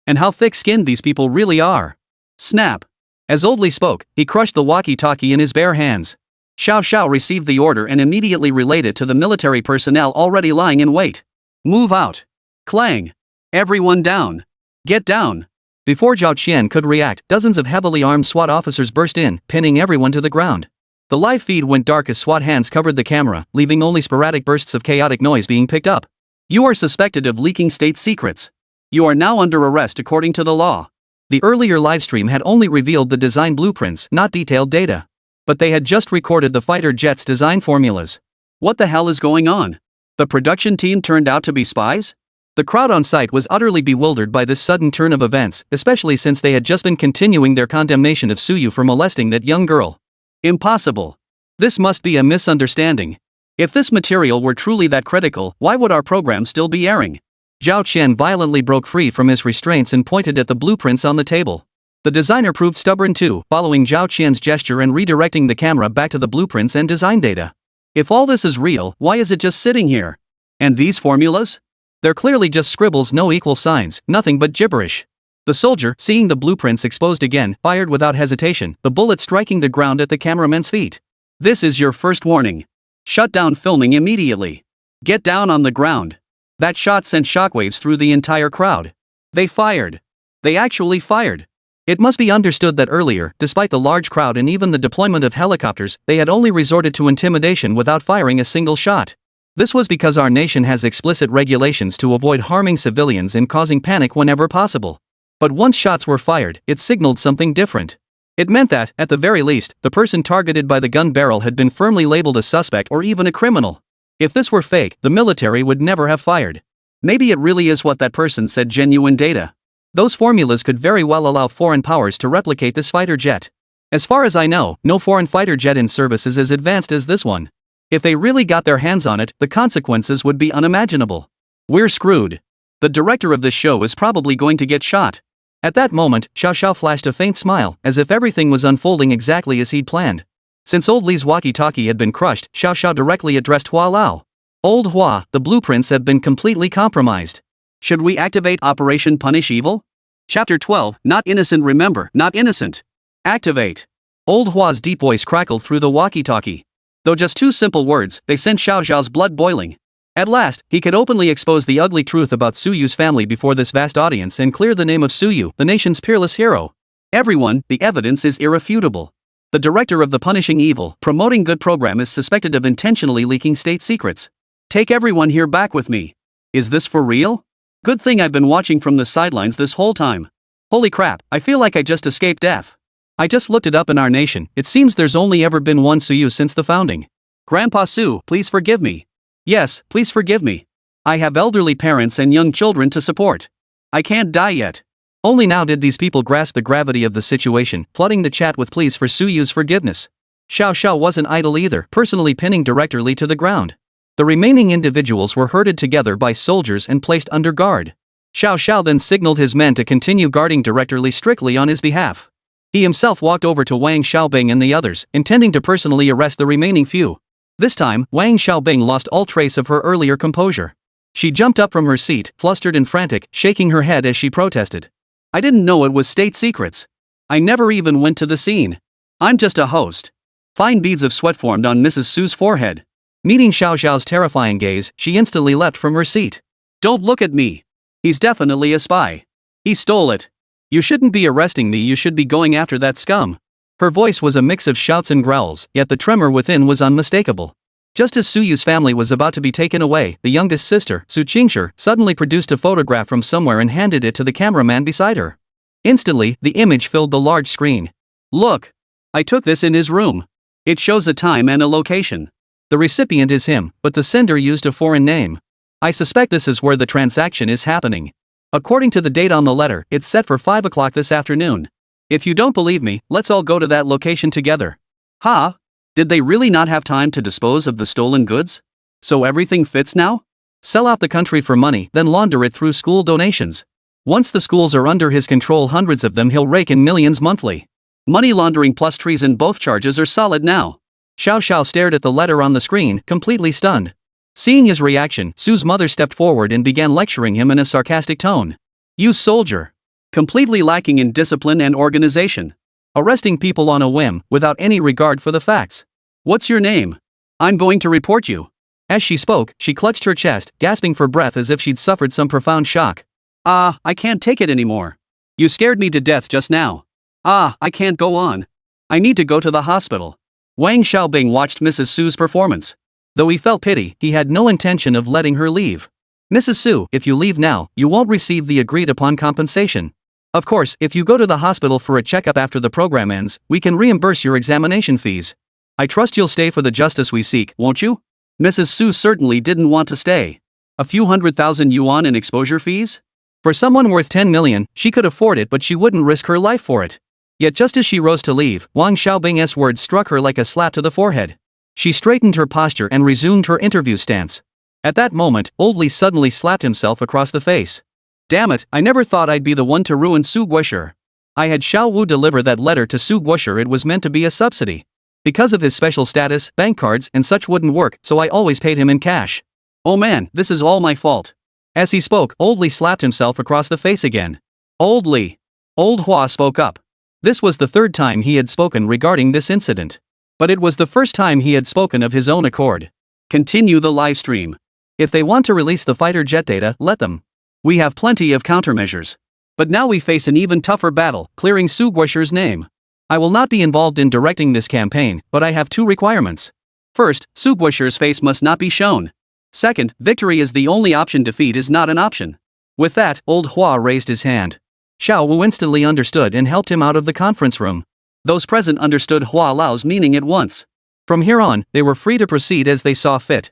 And how thick-skinned these people really are. Snap. As Old Lee spoke, he crushed the walkie-talkie in his bare hands. Xiao Xiao received the order and immediately relayed it to the military personnel already lying in wait. Move out. Clang. Everyone down. Get down. Before Zhao Qian could react, dozens of heavily armed SWAT officers burst in, pinning everyone to the ground. The live feed went dark as SWAT hands covered the camera, leaving only sporadic bursts of chaotic noise being picked up. You are suspected of leaking state secrets. You are now under arrest according to the law. The earlier livestream had only revealed the design blueprints, not detailed data. But they had just recorded the fighter jet's design formulas. What the hell is going on? The production team turned out to be spies? The crowd on site was utterly bewildered by this sudden turn of events, especially since they had just been continuing their condemnation of Suyu for molesting that young girl. Impossible. This must be a misunderstanding. If this material were truly that critical, why would our program still be airing? Zhao Qian violently broke free from his restraints and pointed at the blueprints on the table. The designer proved stubborn too, following Zhao Qian's gesture and redirecting the camera back to the blueprints and design data. If all this is real, why is it just sitting here? And these formulas? They're clearly just scribbles, no equal signs, nothing but gibberish. The soldier, seeing the blueprints exposed again, fired without hesitation, the bullet striking the ground at the cameraman's feet. This is your first warning. Shut down filming immediately. Get down on the ground. That shot sent shockwaves through the entire crowd. They fired. They actually fired. It must be understood that earlier, despite the large crowd and even the deployment of helicopters, they had only resorted to intimidation without firing a single shot. This was because our nation has explicit regulations to avoid harming civilians and causing panic whenever possible. But once shots were fired, it signaled something different. It meant that, at the very least, the person targeted by the gun barrel had been firmly labeled a suspect or even a criminal. If this were fake, the military would never have fired. Maybe it really is what that person said, genuine data. Those formulas could very well allow foreign powers to replicate this fighter jet. As far as I know, no foreign fighter jet in service is as advanced as this one. If they really got their hands on it, the consequences would be unimaginable. We're screwed. The director of this show is probably going to get shot. At that moment, Xiao Xiao flashed a faint smile, as if everything was unfolding exactly as he'd planned. Since Old Lee's walkie-talkie had been crushed, Xiao Xiao directly addressed Hua Lao. Old Hua, the blueprints have been completely compromised. Should we activate Operation Punish Evil? Chapter 12, Not Innocent, remember, not innocent. Activate. Old Hua's deep voice crackled through the walkie-talkie. Though just 2 simple words, they sent Xiao Xiao's blood boiling. At last, he could openly expose the ugly truth about Suyu's family before this vast audience and clear the name of Suyu, the nation's peerless hero. Everyone, the evidence is irrefutable. The director of the Punishing Evil, Promoting Good program is suspected of intentionally leaking state secrets. Take everyone here back with me. Is this for real? Good thing I've been watching from the sidelines this whole time. Holy crap, I feel like I just escaped death. I just looked it up in our nation, it seems there's only ever been one Suyu since the founding. Grandpa Su, please forgive me. Yes, please forgive me. I have elderly parents and young children to support. I can't die yet. Only now did these people grasp the gravity of the situation, flooding the chat with pleas for Suyu's forgiveness. Xiao Xiao wasn't idle either, personally pinning Director Lee to the ground. The remaining individuals were herded together by soldiers and placed under guard. Xiao Xiao then signaled his men to continue guarding Director Lee strictly on his behalf. He himself walked over to Wang Xiaobing and the others, intending to personally arrest the remaining few. This time, Wang Xiaobing lost all trace of her earlier composure. She jumped up from her seat, flustered and frantic, shaking her head as she protested. "I didn't know it was state secrets. I never even went to the scene. I'm just a host." Fine beads of sweat formed on Mrs. Su's forehead. Meeting Xiao Xiao's terrifying gaze, she instantly leapt from her seat. "Don't look at me. He's definitely a spy. He stole it. You shouldn't be arresting me, you should be going after that scum." Her voice was a mix of shouts and growls, yet the tremor within was unmistakable. Just as Su Yu's family was about to be taken away, the youngest sister, Su Qingshi, suddenly produced a photograph from somewhere and handed it to the cameraman beside her. Instantly, the image filled the large screen. "Look! I took this in his room. It shows a time and a location. The recipient is him, but the sender used a foreign name. I suspect this is where the transaction is happening. According to the date on the letter, it's set for 5 o'clock this afternoon. If you don't believe me, let's all go to that location together." "Huh? Did they really not have time to dispose of the stolen goods? So everything fits now? Sell out the country for money, then launder it through school donations. Once the schools are under his control, hundreds of them he'll rake in millions monthly. Money laundering plus treason, both charges are solid now." Xiao Xiao stared at the letter on the screen, completely stunned. Seeing his reaction, Su's mother stepped forward and began lecturing him in a sarcastic tone. "You soldier. Completely lacking in discipline and organization. Arresting people on a whim, without any regard for the facts. What's your name? I'm going to report you." As she spoke, she clutched her chest, gasping for breath as if she'd suffered some profound shock. I can't take it anymore. You scared me to death just now. I can't go on. I need to go to the hospital." Wang Xiaobing watched Mrs. Su's performance. Though he felt pity, he had no intention of letting her leave. "Mrs. Su, if you leave now, you won't receive the agreed-upon compensation. Of course, if you go to the hospital for a checkup after the program ends, we can reimburse your examination fees. I trust you'll stay for the justice we seek, won't you?" Mrs. Su certainly didn't want to stay. A few 100,000 yuan in exposure fees? For someone worth 10 million, she could afford it, but she wouldn't risk her life for it. Yet just as she rose to leave, Wang Xiaobing's words struck her like a slap to the forehead. She straightened her posture and resumed her interview stance. At that moment, Old Li suddenly slapped himself across the face. "Damn it, I never thought I'd be the one to ruin Su Guoshi. I had Xiao Wu deliver that letter to Su Guoshi, it was meant to be a subsidy. Because of his special status, bank cards and such wouldn't work, so I always paid him in cash. Oh man, this is all my fault." As he spoke, Old Li slapped himself across the face again. "Old Li." Old Hua spoke up. This was the third time he had spoken regarding this incident. But it was the first time he had spoken of his own accord. "Continue the live stream. If they want to release the fighter jet data, let them. We have plenty of countermeasures. But now we face an even tougher battle, clearing Su Guoshi's name. I will not be involved in directing this campaign, but I have 2 requirements. First, Su Guoshi's face must not be shown. Second, victory is the only option, defeat is not an option." With that, Old Hua raised his hand. Xiao Wu instantly understood and helped him out of the conference room. Those present understood Hua Lao's meaning at once. From here on, they were free to proceed as they saw fit.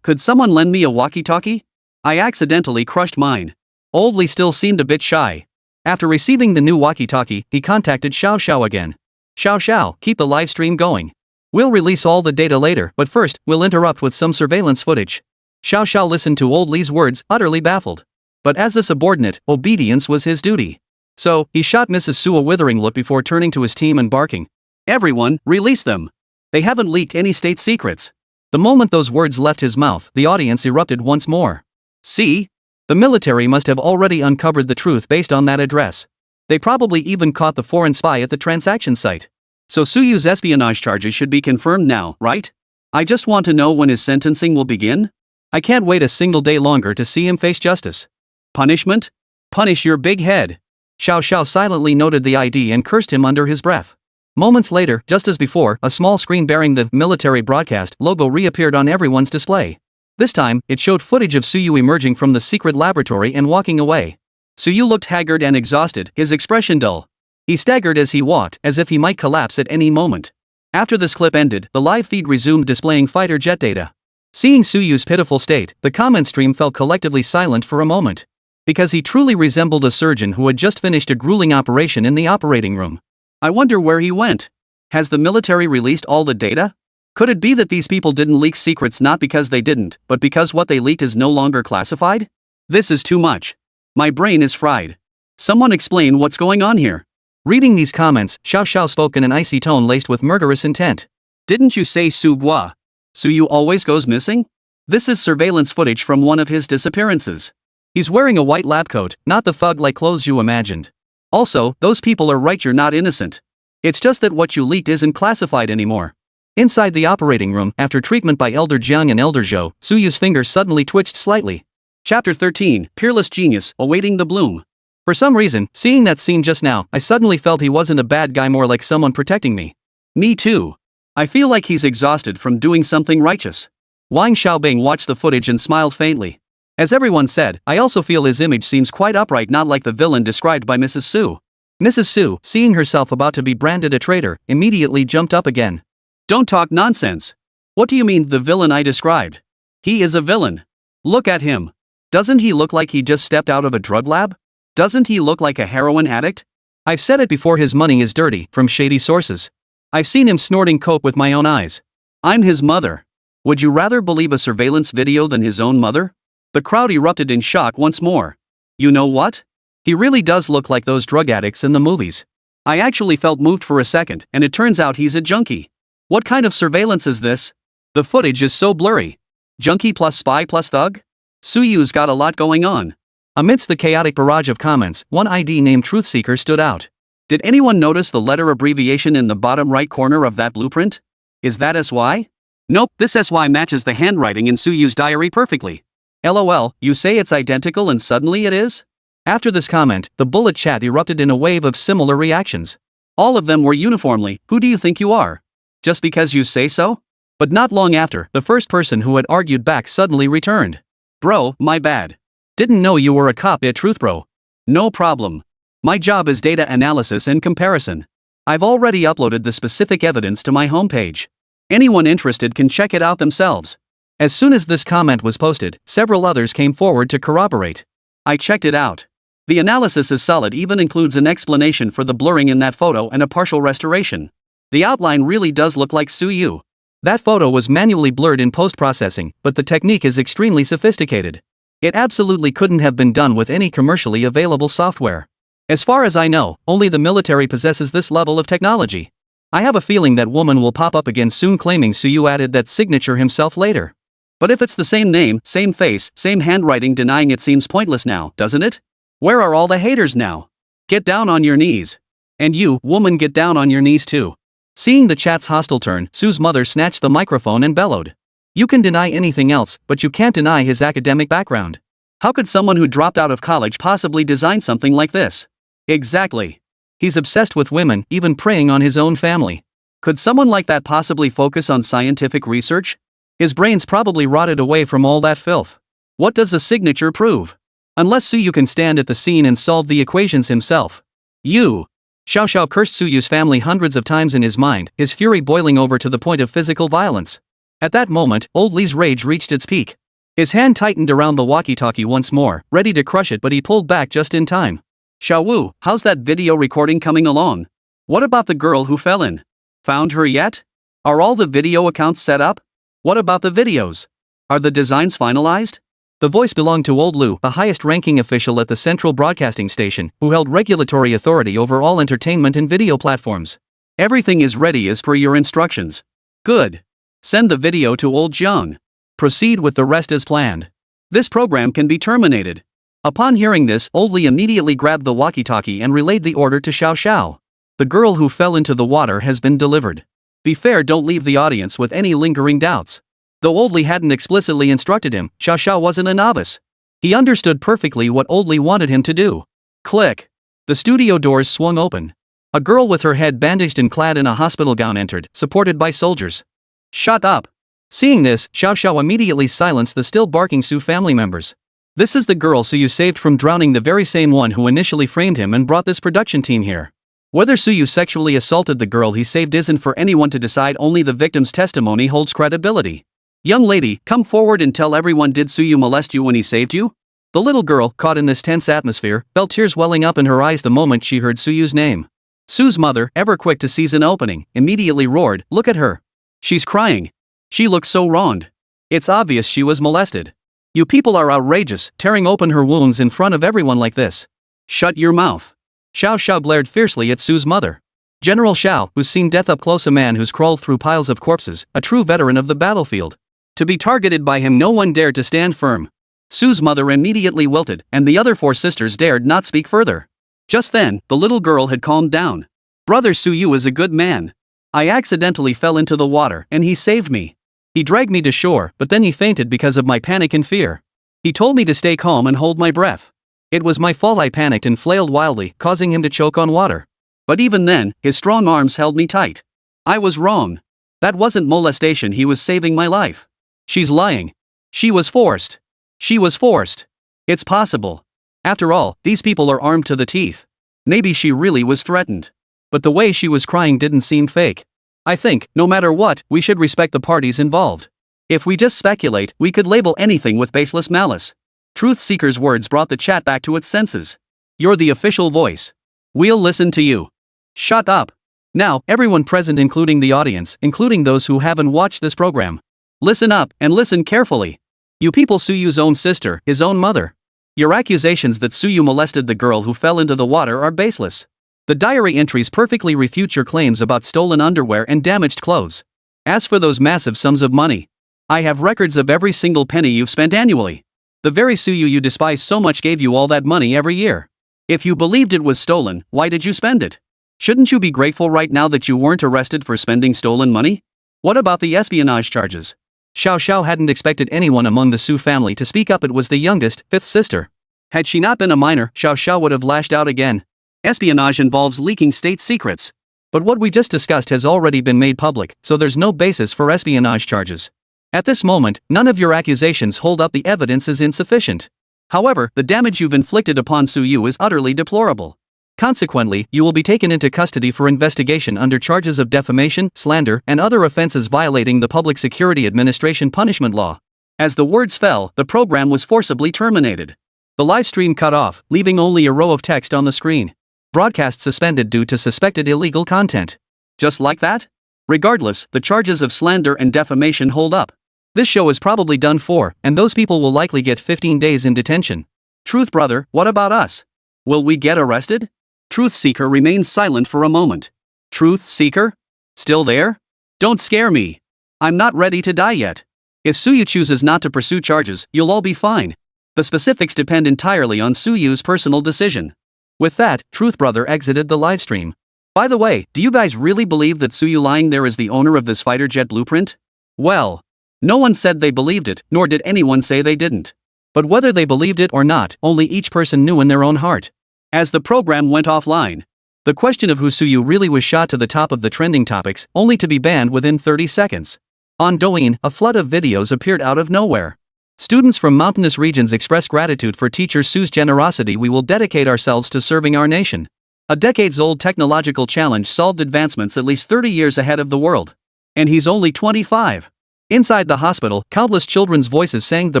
Could someone lend me a walkie-talkie? I accidentally crushed mine." Old Li still seemed a bit shy. After receiving the new walkie-talkie, he contacted Xiao Xiao again. "Xiao Xiao, keep the live stream going. We'll release all the data later, but first, we'll interrupt with some surveillance footage." Xiao Xiao listened to Old Li's words, utterly baffled. But as a subordinate, obedience was his duty. So, he shot Mrs. Su a withering look before turning to his team and barking, "Everyone, release them. They haven't leaked any state secrets." The moment those words left his mouth, the audience erupted once more. "See? The military must have already uncovered the truth based on that address. They probably even caught the foreign spy at the transaction site. So Su Yu's espionage charges should be confirmed now, right? I just want to know when his sentencing will begin. I can't wait a single day longer to see him face justice. Punishment? Punish your big head." Xiao Xiao silently noted the ID and cursed him under his breath. Moments later, just as before, a small screen bearing the military broadcast logo reappeared on everyone's display. This time, it showed footage of Su Yu emerging from the secret laboratory and walking away. Su Yu looked haggard and exhausted, his expression dull. He staggered as he walked, as if he might collapse at any moment. After this clip ended, the live feed resumed displaying fighter jet data. Seeing Su Yu's pitiful state, the comment stream fell collectively silent for a moment. Because he truly resembled a surgeon who had just finished a grueling operation in the operating room. I wonder where he went. Has the military released all the data? Could it be that these people didn't leak secrets not because they didn't, but because what they leaked is no longer classified? This is too much. My brain is fried. Someone explain what's going on here. Reading these comments, Xiao Xiao spoke in an icy tone laced with murderous intent. Didn't you say Subois? Suyu always goes missing? This is surveillance footage from one of his disappearances. He's wearing a white lab coat, not the thug-like clothes you imagined. Also, those people are right, you're not innocent. It's just that what you leaked isn't classified anymore. Inside the operating room, after treatment by Elder Jiang and Elder Zhou, Suyu's finger suddenly twitched slightly. Chapter 13, Peerless Genius, Awaiting the Bloom. For some reason, seeing that scene just now, I suddenly felt he wasn't a bad guy, more like someone protecting me. Me too. I feel like he's exhausted from doing something righteous. Wang Xiaobing watched the footage and smiled faintly. As everyone said, I also feel his image seems quite upright, not like the villain described by Mrs. Su. Mrs. Su, seeing herself about to be branded a traitor, immediately jumped up again. Don't talk nonsense. What do you mean, the villain I described? He is a villain. Look at him. Doesn't he look like he just stepped out of a drug lab? Doesn't he look like a heroin addict? I've said it before, his money is dirty, from shady sources. I've seen him snorting coke with my own eyes. I'm his mother. Would you rather believe a surveillance video than his own mother? The crowd erupted in shock once more. You know what? He really does look like those drug addicts in the movies. I actually felt moved for a second, and it turns out he's a junkie. What kind of surveillance is this? The footage is so blurry. Junkie plus spy plus thug? Suyu's got a lot going on. Amidst the chaotic barrage of comments, one ID named Truthseeker stood out. Did anyone notice the letter abbreviation in the bottom right corner of that blueprint? Is that SY? Nope, this SY matches the handwriting in Suyu's diary perfectly. LOL, you say it's identical and suddenly it is? After this comment, the bullet chat erupted in a wave of similar reactions. All of them were uniformly, who do you think you are? Just because you say so? But not long after, the first person who had argued back suddenly returned. Bro, my bad. Didn't know you were a cop at Truth Bro. No problem. My job is data analysis and comparison. I've already uploaded the specific evidence to my homepage. Anyone interested can check it out themselves. As soon as this comment was posted, several others came forward to corroborate. I checked it out. The analysis is solid, even includes an explanation for the blurring in that photo and a partial restoration. The outline really does look like Suyu. That photo was manually blurred in post-processing, but the technique is extremely sophisticated. It absolutely couldn't have been done with any commercially available software. As far as I know, only the military possesses this level of technology. I have a feeling that woman will pop up again soon claiming Suyu added that signature himself later. But if it's the same name, same face, same handwriting, denying it seems pointless now, doesn't it? Where are all the haters now? Get down on your knees. And you, woman, get down on your knees too. Seeing the chat's hostile turn, Su's mother snatched the microphone and bellowed. You can deny anything else, but you can't deny his academic background. How could someone who dropped out of college possibly design something like this? Exactly. He's obsessed with women, even preying on his own family. Could someone like that possibly focus on scientific research? His brain's probably rotted away from all that filth. What does a signature prove? Unless Suyu can stand at the scene and solve the equations himself. You. Xiao Xiao cursed Suyu's family hundreds of times in his mind, his fury boiling over to the point of physical violence. At that moment, Old Li's rage reached its peak. His hand tightened around the walkie-talkie once more, ready to crush it, but he pulled back just in time. Xiao Wu, how's that video recording coming along? What about the girl who fell in? Found her yet? Are all the video accounts set up? What about the videos? Are the designs finalized? The voice belonged to Old Lu, the highest-ranking official at the Central Broadcasting Station, who held regulatory authority over all entertainment and video platforms. Everything is ready as per your instructions. Good. Send the video to Old Jiang. Proceed with the rest as planned. This program can be terminated. Upon hearing this, Old Li immediately grabbed the walkie-talkie and relayed the order to Xiao Xiao. The girl who fell into the water has been delivered. Be fair, don't leave the audience with any lingering doubts. Though Old Li hadn't explicitly instructed him, Xiao Xiao wasn't a novice. He understood perfectly what Old Li wanted him to do. Click. The studio doors swung open. A girl with her head bandaged and clad in a hospital gown entered, supported by soldiers. Shut up. Seeing this, Xiao Xiao immediately silenced the still barking Su family members. This is the girl Suyu saved from drowning, the very same one who initially framed him and brought this production team here. Whether Suyu sexually assaulted the girl he saved isn't for anyone to decide, only the victim's testimony holds credibility. Young lady, come forward and tell everyone, did Suyu molest you when he saved you? The little girl, caught in this tense atmosphere, felt tears welling up in her eyes the moment she heard Suyu's name. Su's mother, ever quick to seize an opening, immediately roared, look at her. She's crying. She looks so wronged. It's obvious she was molested. You people are outrageous, tearing open her wounds in front of everyone like this. Shut your mouth. Xiao Xiao glared fiercely at Su's mother. General Xiao, who's seen death up close, a man who's crawled through piles of corpses, a true veteran of the battlefield. To be targeted by him, no one dared to stand firm. Su's mother immediately wilted, and the other 4 sisters dared not speak further. Just then, the little girl had calmed down. Brother Suyu is a good man. I accidentally fell into the water, and he saved me. He dragged me to shore, but then he fainted because of my panic and fear. He told me to stay calm and hold my breath. It was my fault. I panicked and flailed wildly, causing him to choke on water. But even then, his strong arms held me tight. I was wrong. That wasn't molestation, he was saving my life. She's lying. She was forced. She was forced. It's possible. After all, these people are armed to the teeth. Maybe she really was threatened. But the way she was crying didn't seem fake. I think, no matter what, we should respect the parties involved. If we just speculate, we could label anything with baseless malice. Truth Seeker's words brought the chat back to its senses. You're the official voice. We'll listen to you. Shut up. Now, everyone present, including the audience, including those who haven't watched this program. Listen up, and listen carefully. You people, Suyu's own sister, his own mother. Your accusations that Suyu molested the girl who fell into the water are baseless. The diary entries perfectly refute your claims about stolen underwear and damaged clothes. As for those massive sums of money, I have records of every single penny you've spent annually. The very Suyu you despise so much gave you all that money every year. If you believed it was stolen, why did you spend it? Shouldn't you be grateful right now that you weren't arrested for spending stolen money? What about the espionage charges? Xiao Xiao hadn't expected anyone among the Su family to speak up. It was the youngest, 5th sister. Had she not been a minor, Xiao Xiao would have lashed out again. Espionage involves leaking state secrets. But what we just discussed has already been made public, so there's no basis for espionage charges. At this moment, none of your accusations hold up. The evidence is insufficient. However, the damage you've inflicted upon Suyu is utterly deplorable. Consequently, you will be taken into custody for investigation under charges of defamation, slander, and other offenses violating the Public Security Administration punishment law. As the words fell, the program was forcibly terminated. The live stream cut off, leaving only a row of text on the screen. Broadcast suspended due to suspected illegal content. Just like that? Regardless, the charges of slander and defamation hold up. This show is probably done for, and those people will likely get 15 days in detention. Truth brother, what about us? Will we get arrested? Truth Seeker remains silent for a moment. Truth Seeker? Still there? Don't scare me. I'm not ready to die yet. If Suyu chooses not to pursue charges, you'll all be fine. The specifics depend entirely on Suyu's personal decision. With that, Truth Brother exited the livestream. By the way, do you guys really believe that Suyu lying there is the owner of this fighter jet blueprint? Well, no one said they believed it, nor did anyone say they didn't. But whether they believed it or not, only each person knew in their own heart. As the program went offline, the question of who Suyu really was shot to the top of the trending topics, only to be banned within 30 seconds. On Douyin, a flood of videos appeared out of nowhere. Students from mountainous regions express gratitude for teacher Su's generosity. We will dedicate ourselves to serving our nation. A decades-old technological challenge solved advancements at least 30 years ahead of the world. And he's only 25. Inside the hospital, countless children's voices sang The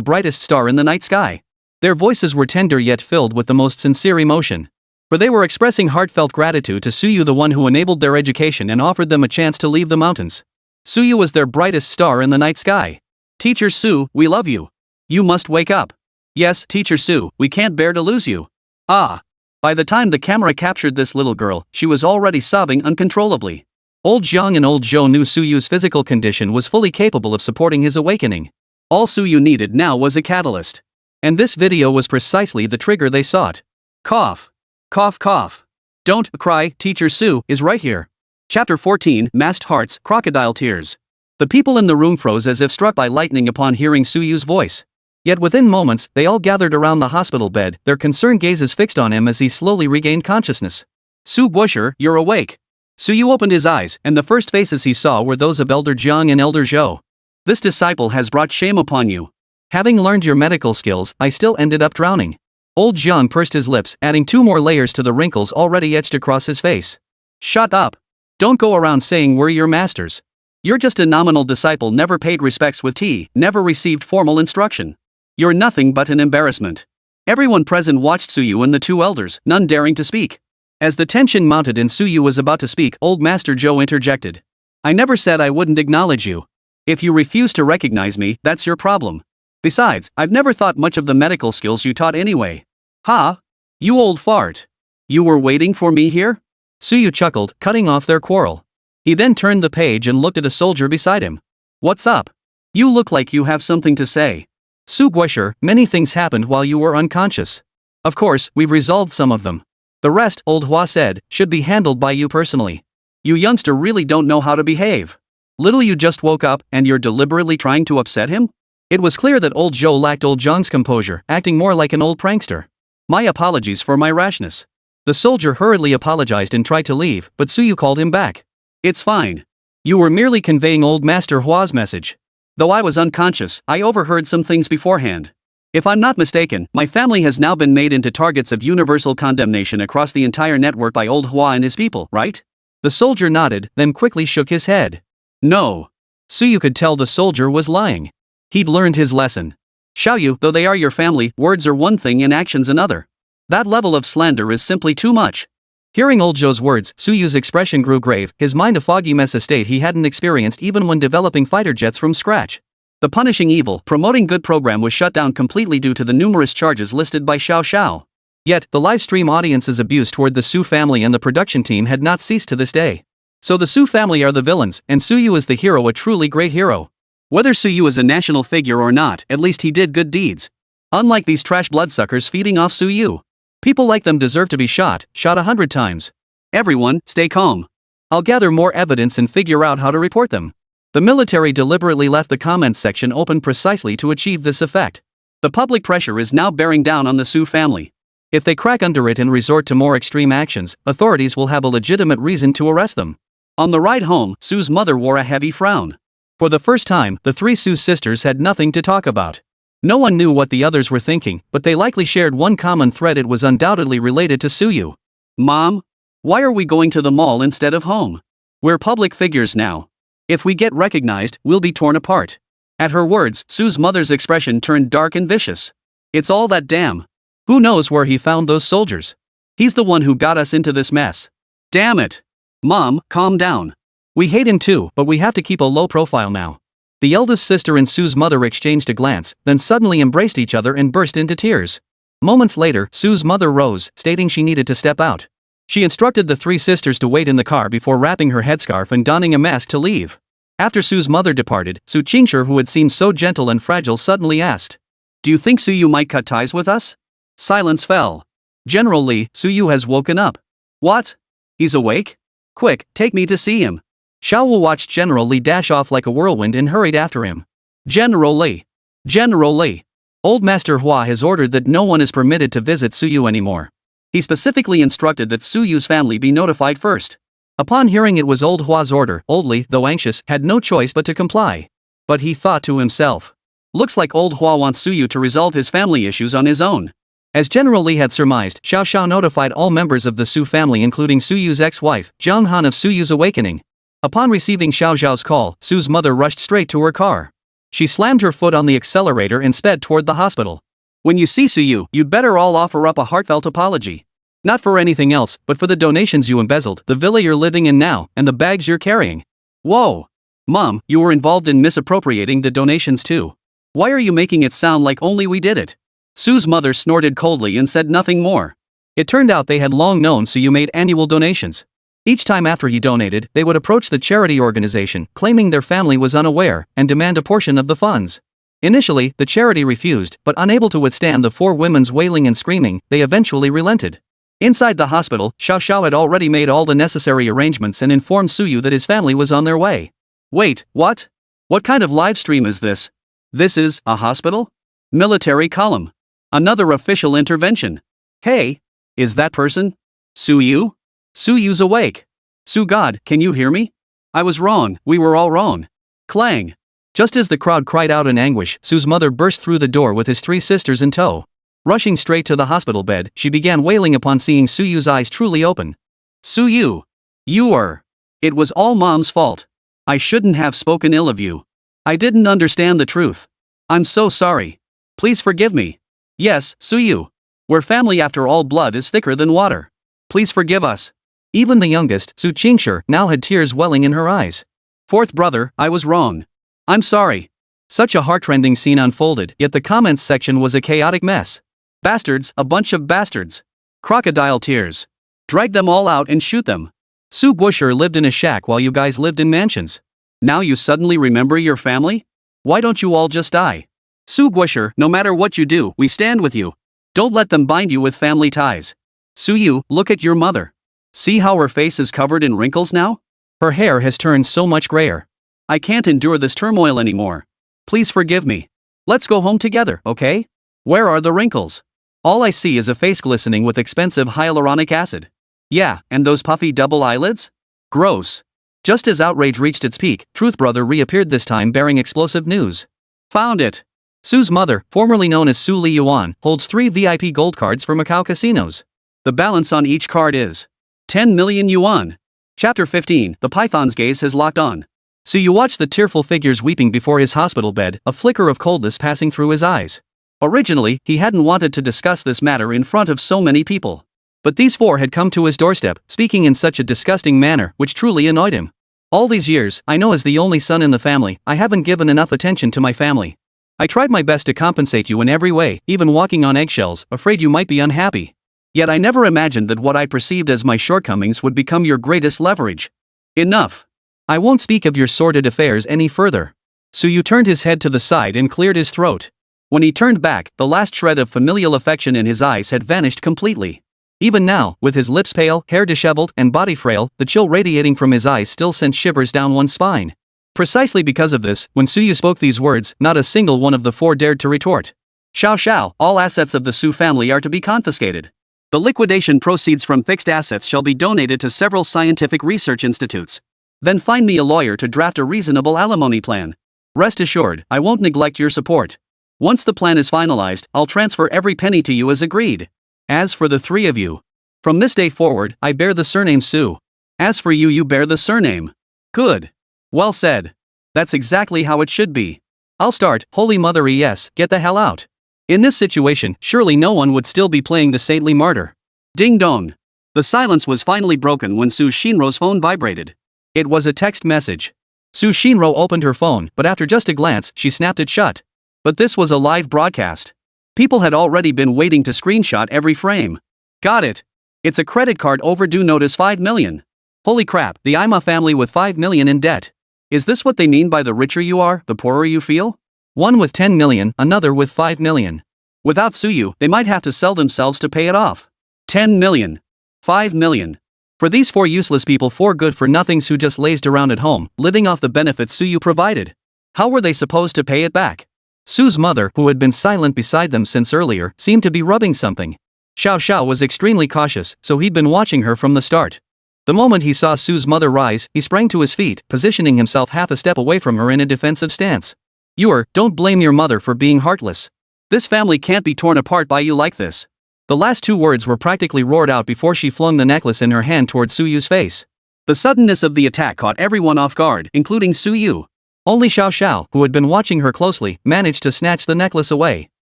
Brightest Star in the Night Sky. Their voices were tender yet filled with the most sincere emotion. For they were expressing heartfelt gratitude to Suyu, the one who enabled their education and offered them a chance to leave the mountains. Suyu was their brightest star in the night sky. Teacher Su, we love you. You must wake up. Yes, Teacher Su, we can't bear to lose you. Ah. By the time the camera captured this little girl, she was already sobbing uncontrollably. Old Jiang and Old Zhou knew Suyu's physical condition was fully capable of supporting his awakening. All Suyu needed now was a catalyst. And this video was precisely the trigger they sought. Cough. Cough cough. Don't cry, Teacher Su is right here. Chapter 14, Masked Hearts, Crocodile Tears. The people in the room froze as if struck by lightning upon hearing Suyu's voice. Yet within moments, they all gathered around the hospital bed, their concerned gazes fixed on him as he slowly regained consciousness. Su Guosher, you're awake. Suyu opened his eyes, and the first faces he saw were those of Elder Jiang and Elder Zhou. This disciple has brought shame upon you. Having learned your medical skills, I still ended up drowning. Old Jiang pursed his lips, adding 2 more layers to the wrinkles already etched across his face. Shut up. Don't go around saying we're your masters. You're just a nominal disciple, never paid respects with tea, never received formal instruction. You're nothing but an embarrassment. Everyone present watched Suyu and the 2 elders, none daring to speak. As the tension mounted and Suyu was about to speak, Old Master Zhou interjected. I never said I wouldn't acknowledge you. If you refuse to recognize me, that's your problem. Besides, I've never thought much of the medical skills you taught anyway. Ha! You old fart. You were waiting for me here? Suyu chuckled, cutting off their quarrel. He then turned the page and looked at a soldier beside him. What's up? You look like you have something to say. Su Guesher, many things happened while you were unconscious. Of course, we've resolved some of them. The rest, Old Hua said, should be handled by you personally. You youngster really don't know how to behave. Little you just woke up and you're deliberately trying to upset him? It was clear that Old Zhou lacked Old Zhang's composure, acting more like an old prankster. My apologies for my rashness. The soldier hurriedly apologized and tried to leave, but Suyu called him back. It's fine. You were merely conveying Old Master Hua's message. Though I was unconscious, I overheard some things beforehand. If I'm not mistaken, my family has now been made into targets of universal condemnation across the entire network by Old Hua and his people, right? The soldier nodded, then quickly shook his head. No. Suyu could tell the soldier was lying. He'd learned his lesson. Xiaoyu, though they are your family, words are one thing and actions another. That level of slander is simply too much. Hearing Old Zhou's words, Suyu's expression grew grave, his mind a foggy mess, a state he hadn't experienced even when developing fighter jets from scratch. The punishing evil, promoting good program was shut down completely due to the numerous charges listed by Xiao Xiao. Yet, the live stream audience's abuse toward the Su family and the production team had not ceased to this day. So the Su family are the villains, and Suyu is the hero, a truly great hero. Whether Suyu is a national figure or not, at least he did good deeds. Unlike these trash bloodsuckers feeding off Suyu. People like them deserve to be shot 100 times. Everyone, stay calm. I'll gather more evidence and figure out how to report them. The military deliberately left the comments section open precisely to achieve this effect. The public pressure is now bearing down on the Su family. If they crack under it and resort to more extreme actions, authorities will have a legitimate reason to arrest them. On the ride home, Su's mother wore a heavy frown. For the first time, the three Su sisters had nothing to talk about. No one knew what the others were thinking, but they likely shared one common thread. It was undoubtedly related to Suyu. Mom? Why are we going to the mall instead of home? We're public figures now. If we get recognized, we'll be torn apart. At her words, Su's mother's expression turned dark and vicious. It's all that damn. Who knows where he found those soldiers? He's the one who got us into this mess. Damn it. Mom, calm down. We hate him too, but we have to keep a low profile now. The eldest sister and Su's mother exchanged a glance, then suddenly embraced each other and burst into tears. Moments later, Su's mother rose, stating she needed to step out. She instructed the three sisters to wait in the car before wrapping her headscarf and donning a mask to leave. After Su's mother departed, Su Qingshi, who had seemed so gentle and fragile, suddenly asked, "Do you think Suyu might cut ties with us?" Silence fell. General Li, Suyu has woken up. What? He's awake? Quick, take me to see him. Xiao Wu watched General Li dash off like a whirlwind and hurried after him. General Li. General Li. Old Master Hua has ordered that no one is permitted to visit Suyu anymore. He specifically instructed that Suyu's family be notified first. Upon hearing it was Old Hua's order, Old Li, though anxious, had no choice but to comply. But he thought to himself, looks like Old Hua wants Suyu to resolve his family issues on his own. As General Li had surmised, Xiao Xiao notified all members of the Su family, including Suyu's ex-wife, Zhang Han, of Suyu's awakening. Upon receiving Xiao Xiao's call, Su's mother rushed straight to her car. She slammed her foot on the accelerator and sped toward the hospital. When you see Suyu, you'd better all offer up a heartfelt apology. Not for anything else, but for the donations you embezzled, the villa you're living in now, and the bags you're carrying. Whoa! Mom, you were involved in misappropriating the donations too. Why are you making it sound like only we did it? Su's mother snorted coldly and said nothing more. It turned out they had long known Suyu made annual donations. Each time after he donated, they would approach the charity organization, claiming their family was unaware, and demand a portion of the funds. Initially, the charity refused, but unable to withstand the four women's wailing and screaming, they eventually relented. Inside the hospital, Xiao Xiao had already made all the necessary arrangements and informed Suyu that his family was on their way. Wait, what? What kind of live stream is this? This is a hospital? Military column. Another official intervention. Hey, is that person Suyu? Suyu's awake. Su God, can you hear me? I was wrong, we were all wrong. Clang. Just as the crowd cried out in anguish, Su's mother burst through the door with his three sisters in tow. Rushing straight to the hospital bed, she began wailing upon seeing Suyu's eyes truly open. Suyu. You are. It was all Mom's fault. I shouldn't have spoken ill of you. I didn't understand the truth. I'm so sorry. Please forgive me. Yes, Suyu. We're family after all, blood is thicker than water. Please forgive us. Even the youngest, Su Qingshi, now had tears welling in her eyes. Fourth brother, I was wrong. I'm sorry. Such a heartrending scene unfolded, yet the comments section was a chaotic mess. Bastards, a bunch of bastards. Crocodile tears. Drag them all out and shoot them. Sue Busher lived in a shack while you guys lived in mansions. Now you suddenly remember your family? Why don't you all just die? Sue Busher, no matter what you do, we stand with you. Don't let them bind you with family ties. Sue Yu, look at your mother. See how her face is covered in wrinkles now? Her hair has turned so much grayer. I can't endure this turmoil anymore. Please forgive me. Let's go home together, okay? Where are the wrinkles? All I see is a face glistening with expensive hyaluronic acid. Yeah, and those puffy double eyelids? Gross. Just as outrage reached its peak, Truth Brother reappeared, this time bearing explosive news. Found it. Sue's mother, formerly known as Su Li Yuan, holds 3 VIP gold cards for Macau casinos. The balance on each card is 10 million yuan. Chapter 15, The Python's gaze has locked on. So you watch the tearful figures weeping before his hospital bed, a flicker of coldness passing through his eyes. Originally, he hadn't wanted to discuss this matter in front of so many people. But these 4 had come to his doorstep, speaking in such a disgusting manner, which truly annoyed him. All these years, I know as the only son in the family, I haven't given enough attention to my family. I tried my best to compensate you in every way, even walking on eggshells, afraid you might be unhappy. Yet I never imagined that what I perceived as my shortcomings would become your greatest leverage. Enough. I won't speak of your sordid affairs any further. Su Yu turned his head to the side and cleared his throat. When he turned back, the last shred of familial affection in his eyes had vanished completely. Even now, with his lips pale, hair disheveled, and body frail, the chill radiating from his eyes still sent shivers down one's spine. Precisely because of this, when Su Yu spoke these words, not a single one of the 4 dared to retort. Xiao Xiao, all assets of the Su family are to be confiscated. The liquidation proceeds from fixed assets shall be donated to several scientific research institutes. Then find me a lawyer to draft a reasonable alimony plan. Rest assured, I won't neglect your support. Once the plan is finalized, I'll transfer every penny to you as agreed. As for the 3 of you, from this day forward, I bear the surname Su. As for you, you bear the surname. Good. Well said. That's exactly how it should be. I'll start. Holy Mother, yes, get the hell out. In this situation, surely no one would still be playing the saintly martyr. Ding dong. The silence was finally broken when Su Shinro's phone vibrated. It was a text message. Su Shinro opened her phone, but after just a glance, she snapped it shut. But this was a live broadcast. People had already been waiting to screenshot every frame. Got it. It's a credit card overdue notice 5 million. Holy crap, the Ima family with 5 million in debt. Is this what they mean by the richer you are, the poorer you feel? One with 10 million, another with 5 million. Without Suyu, they might have to sell themselves to pay it off. 10 million. 5 million. For these 4 useless people, 4 good-for-nothings who just lazed around at home, living off the benefits Suyu provided. How were they supposed to pay it back? Su's mother, who had been silent beside them since earlier, seemed to be rubbing something. Xiao Xiao was extremely cautious, so he'd been watching her from the start. The moment he saw Su's mother rise, he sprang to his feet, positioning himself half a step away from her in a defensive stance. Don't blame your mother for being heartless. This family can't be torn apart by you like this. The last 2 words were practically roared out before she flung the necklace in her hand toward Suyu's face. The suddenness of the attack caught everyone off guard, including Suyu. Only Xiao Xiao, who had been watching her closely, managed to snatch the necklace away.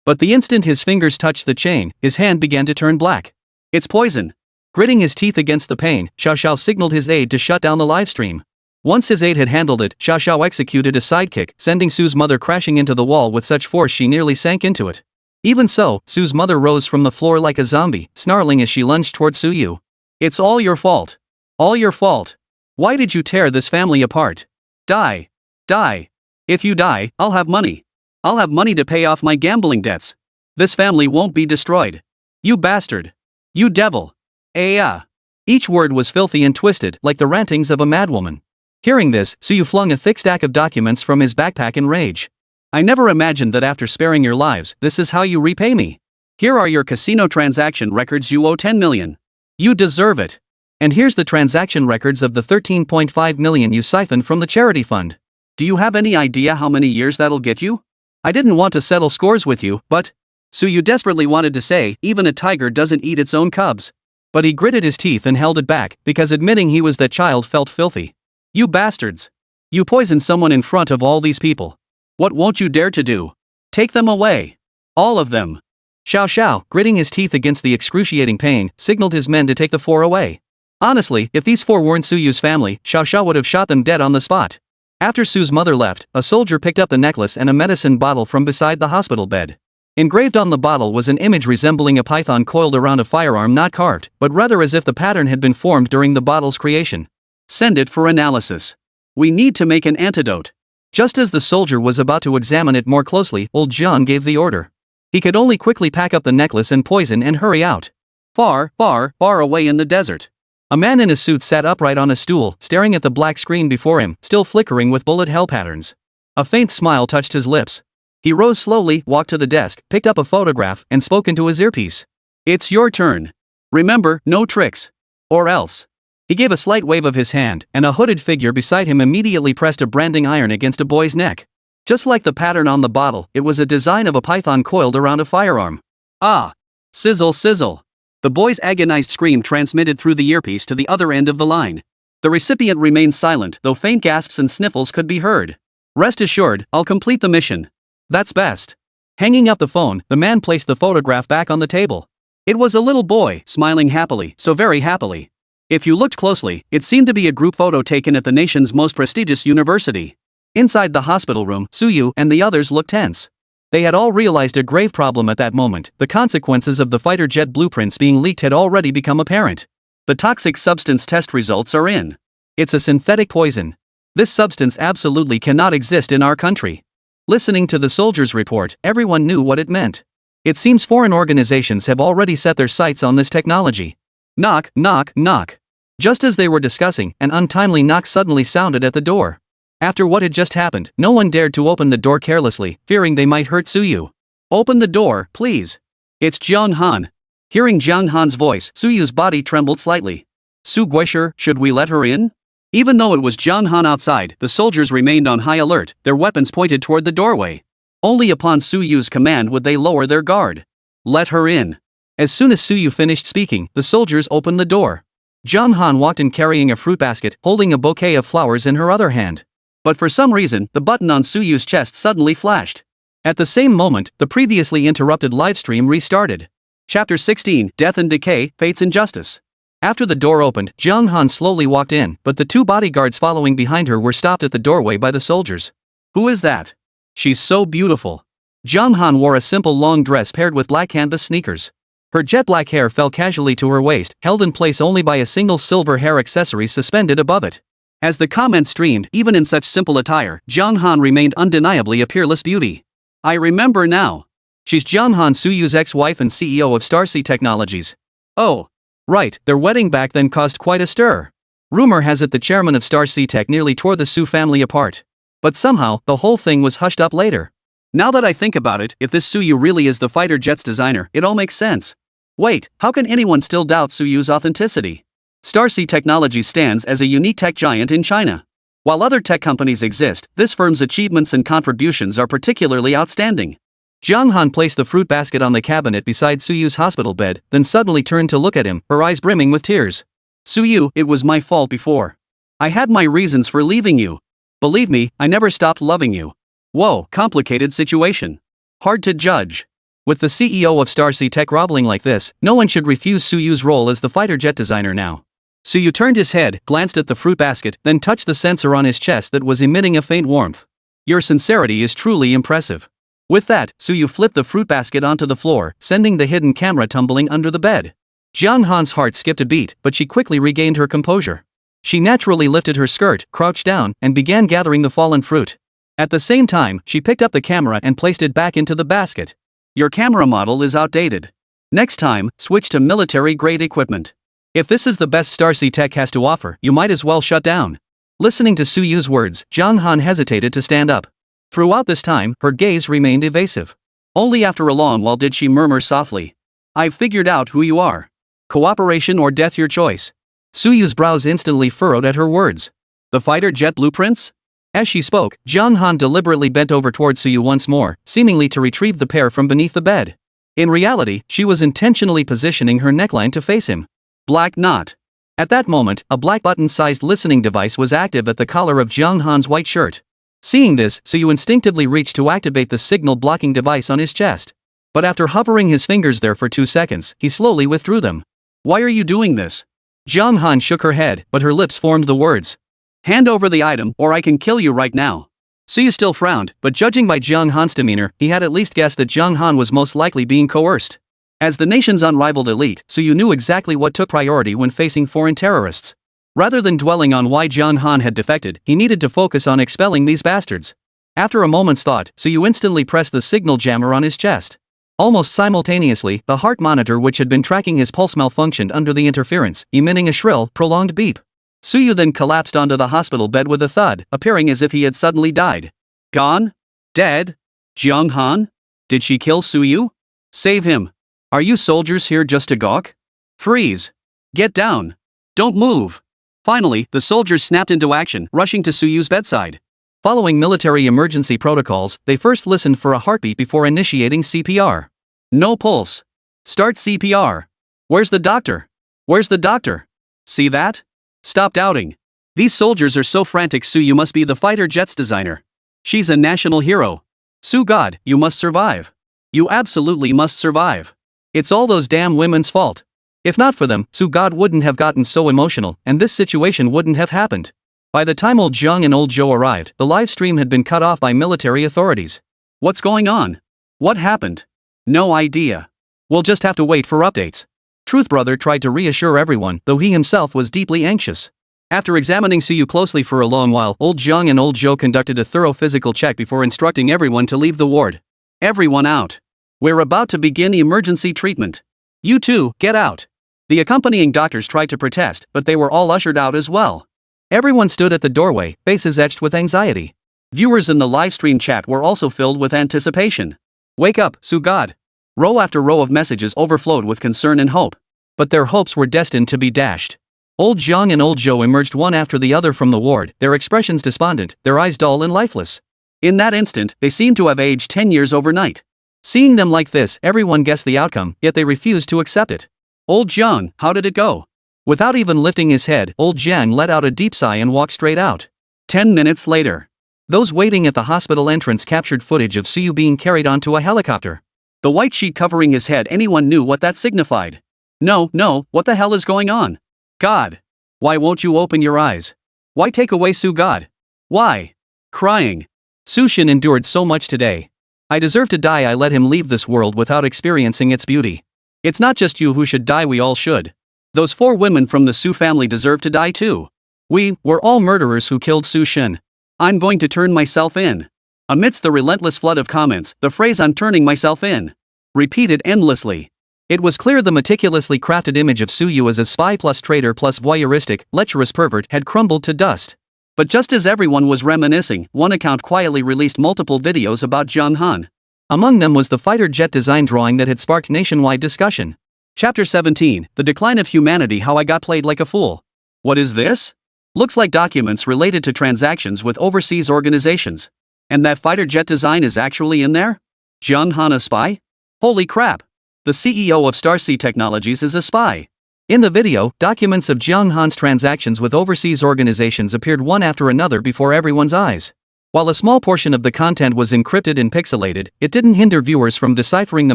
But the instant his fingers touched the chain, his hand began to turn black. It's poison. Gritting his teeth against the pain, Xiao Xiao signaled his aide to shut down the livestream. Once his aide had handled it, Xiao Xiao executed a sidekick, sending Su's mother crashing into the wall with such force she nearly sank into it. Even so, Su's mother rose from the floor like a zombie, snarling as she lunged toward Suyu. It's all your fault. All your fault. Why did you tear this family apart? Die. Die. If you die, I'll have money. I'll have money to pay off my gambling debts. This family won't be destroyed. You bastard. You devil. Each word was filthy and twisted, like the rantings of a madwoman. Hearing this, Suyu flung a thick stack of documents from his backpack in rage. I never imagined that after sparing your lives, this is how you repay me. Here are your casino transaction records. You owe 10 million. You deserve it. And here's the transaction records of the 13.5 million you siphoned from the charity fund. Do you have any idea how many years that'll get you? I didn't want to settle scores with you, but... Suyu desperately wanted to say, even a tiger doesn't eat its own cubs. But he gritted his teeth and held it back, because admitting he was that child felt filthy. You bastards. You poisoned someone in front of all these people. What won't you dare to do? Take them away. All of them. Xiao Xiao, gritting his teeth against the excruciating pain, signaled his men to take the 4 away. Honestly, if these 4 weren't Suyu's family, Xiao Xiao would have shot them dead on the spot. After Su's mother left, a soldier picked up the necklace and a medicine bottle from beside the hospital bed. Engraved on the bottle was an image resembling a python coiled around a firearm, not carved, but rather as if the pattern had been formed during the bottle's creation. Send it for analysis. We need to make an antidote. Just as the soldier was about to examine it more closely, old John gave the order. He could only quickly pack up the necklace and poison and hurry out. Far, far, far away in the desert. A man in a suit sat upright on a stool, staring at the black screen before him, still flickering with bullet hell patterns. A faint smile touched his lips. He rose slowly, walked to the desk, picked up a photograph, and spoke into his earpiece. It's your turn. Remember, no tricks. Or else. He gave a slight wave of his hand, and a hooded figure beside him immediately pressed a branding iron against a boy's neck. Just like the pattern on the bottle, it was a design of a python coiled around a firearm. Ah! Sizzle, sizzle. The boy's agonized scream transmitted through the earpiece to the other end of the line. The recipient remained silent, though faint gasps and sniffles could be heard. Rest assured, I'll complete the mission. That's best. Hanging up the phone, the man placed the photograph back on the table. It was a little boy, smiling happily, so very happily. If you looked closely, it seemed to be a group photo taken at the nation's most prestigious university. Inside the hospital room, Suyu and the others looked tense. They had all realized a grave problem at that moment. The consequences of the fighter jet blueprints being leaked had already become apparent. The toxic substance test results are in. It's a synthetic poison. This substance absolutely cannot exist in our country. Listening to the soldier's report, everyone knew what it meant. It seems foreign organizations have already set their sights on this technology. Knock, knock, knock. Just as they were discussing, an untimely knock suddenly sounded at the door. After what had just happened, no one dared to open the door carelessly, fearing they might hurt Suyu. Open the door, please. It's Jiang Han. Hearing Jiang Han's voice, Suyu's body trembled slightly. Su Guisher, should we let her in? Even though it was Jiang Han outside, the soldiers remained on high alert, their weapons pointed toward the doorway. Only upon Suyu's command would they lower their guard. Let her in. As soon as Suyu finished speaking, the soldiers opened the door. Jiang Han walked in carrying a fruit basket, holding a bouquet of flowers in her other hand. But for some reason, the button on Suyu's chest suddenly flashed. At the same moment, the previously interrupted livestream restarted. Chapter 16, Death and Decay, Fates and Justice. After the door opened, Jiang Han slowly walked in, but the two bodyguards following behind her were stopped at the doorway by the soldiers. Who is that? She's so beautiful. Jiang Han wore a simple long dress paired with black canvas sneakers. Her jet black hair fell casually to her waist, held in place only by a single silver hair accessory suspended above it. As the comments streamed, even in such simple attire, Jiang Han remained undeniably a peerless beauty. I remember now. She's Jiang Han, Suyu's ex-wife and CEO of Starsea Technologies. Oh. Right, their wedding back then caused quite a stir. Rumor has it the chairman of Starsea Tech nearly tore the Su family apart. But somehow, the whole thing was hushed up later. Now that I think about it, if this Suyu really is the fighter jet's designer, it all makes sense. Wait, how can anyone still doubt Suyu's authenticity? Starsea Technologies stands as a unique tech giant in China. While other tech companies exist, this firm's achievements and contributions are particularly outstanding. Jiang Han placed the fruit basket on the cabinet beside Suyu's hospital bed, then suddenly turned to look at him, her eyes brimming with tears. Suyu, it was my fault before. I had my reasons for leaving you. Believe me, I never stopped loving you. Whoa, complicated situation. Hard to judge. With the CEO of Starsea Tech groveling like this, no one should refuse Suyu's role as the fighter jet designer now. Suyu turned his head, glanced at the fruit basket, then touched the sensor on his chest that was emitting a faint warmth. Your sincerity is truly impressive. With that, Suyu flipped the fruit basket onto the floor, sending the hidden camera tumbling under the bed. Jiang Han's heart skipped a beat, but she quickly regained her composure. She naturally lifted her skirt, crouched down, and began gathering the fallen fruit. At the same time, she picked up the camera and placed it back into the basket. Your camera model is outdated. Next time, switch to military-grade equipment. If this is the best Starsea Tech has to offer, you might as well shut down. Listening to Suyu's words, Jiang Han hesitated to stand up. Throughout this time, her gaze remained evasive. Only after a long while did she murmur softly. I've figured out who you are. Cooperation or death, your choice. Suyu's brows instantly furrowed at her words. The fighter jet blueprints? As she spoke, Jiang Han deliberately bent over toward Suyu once more, seemingly to retrieve the pair from beneath the bed. In reality, she was intentionally positioning her neckline to face him. Black knot. At that moment, a black button-sized listening device was active at the collar of Jiang Han's white shirt. Seeing this, Suyu instinctively reached to activate the signal-blocking device on his chest. But after hovering his fingers there for 2 seconds, he slowly withdrew them. Why are you doing this? Jiang Han shook her head, but her lips formed the words. Hand over the item, or I can kill you right now. Suyu still frowned, but judging by Jiang Han's demeanor, he had at least guessed that Jiang Han was most likely being coerced. As the nation's unrivaled elite, Suyu knew exactly what took priority when facing foreign terrorists. Rather than dwelling on why Jiang Han had defected, he needed to focus on expelling these bastards. After a moment's thought, Suyu instantly pressed the signal jammer on his chest. Almost simultaneously, the heart monitor which had been tracking his pulse malfunctioned under the interference, emitting a shrill, prolonged beep. Suyu then collapsed onto the hospital bed with a thud, appearing as if he had suddenly died. Gone? Dead? Jiang Han? Did she kill Suyu? Save him. Are you soldiers here just to gawk? Freeze. Get down. Don't move. Finally, the soldiers snapped into action, rushing to Suyu's bedside. Following military emergency protocols, they first listened for a heartbeat before initiating CPR. No pulse. Start CPR. Where's the doctor? Where's the doctor? See that? Stop doubting. These soldiers are so frantic. Suyu must be the fighter jet's designer. She's a national hero. Su God, you must survive. You absolutely must survive. It's all those damn women's fault. If not for them, Su God wouldn't have gotten so emotional, and this situation wouldn't have happened. By the time old Jiang and old Zhou arrived, the live stream had been cut off by military authorities. What's going on? What happened? No idea. We'll just have to wait for updates. Truth Brother tried to reassure everyone, though he himself was deeply anxious. After examining Suyu closely for a long while, old Jiang and old Zhou conducted a thorough physical check before instructing everyone to leave the ward. Everyone out. We're about to begin emergency treatment. You two, get out. The accompanying doctors tried to protest, but they were all ushered out as well. Everyone stood at the doorway, faces etched with anxiety. Viewers in the livestream chat were also filled with anticipation. Wake up, Su God. Row after row of messages overflowed with concern and hope. But their hopes were destined to be dashed. Old Jiang and old Zhou emerged one after the other from the ward, their expressions despondent, their eyes dull and lifeless. In that instant, they seemed to have aged 10 years overnight. Seeing them like this, everyone guessed the outcome, yet they refused to accept it. Old Jiang, how did it go? Without even lifting his head, old Jiang let out a deep sigh and walked straight out. 10 minutes later. Those waiting at the hospital entrance captured footage of Suyu being carried onto a helicopter. The white sheet covering his head, anyone knew what that signified. No, what the hell is going on? God. Why won't you open your eyes? Why take away Su God? Why? Crying. Su Shin endured so much today. I deserve to die. I let him leave this world without experiencing its beauty. It's not just you who should die, we all should. Those 4 women from the Su family deserve to die too. We're all murderers who killed Su Shin. I'm going to turn myself in. Amidst the relentless flood of comments, the phrase "I'm turning myself in" repeated endlessly. It was clear the meticulously crafted image of Suyu as a spy plus traitor plus voyeuristic, lecherous pervert had crumbled to dust. But just as everyone was reminiscing, one account quietly released multiple videos about Jiang Han. Among them was the fighter jet design drawing that had sparked nationwide discussion. Chapter 17, The Decline of Humanity, How I Got Played Like a Fool. What is this? Looks like documents related to transactions with overseas organizations. And that fighter jet design is actually in there? Jiang Han a spy? Holy crap! The CEO of Starsea Technologies is a spy. In the video, documents of Jiang Han's transactions with overseas organizations appeared one after another before everyone's eyes. While a small portion of the content was encrypted and pixelated, it didn't hinder viewers from deciphering the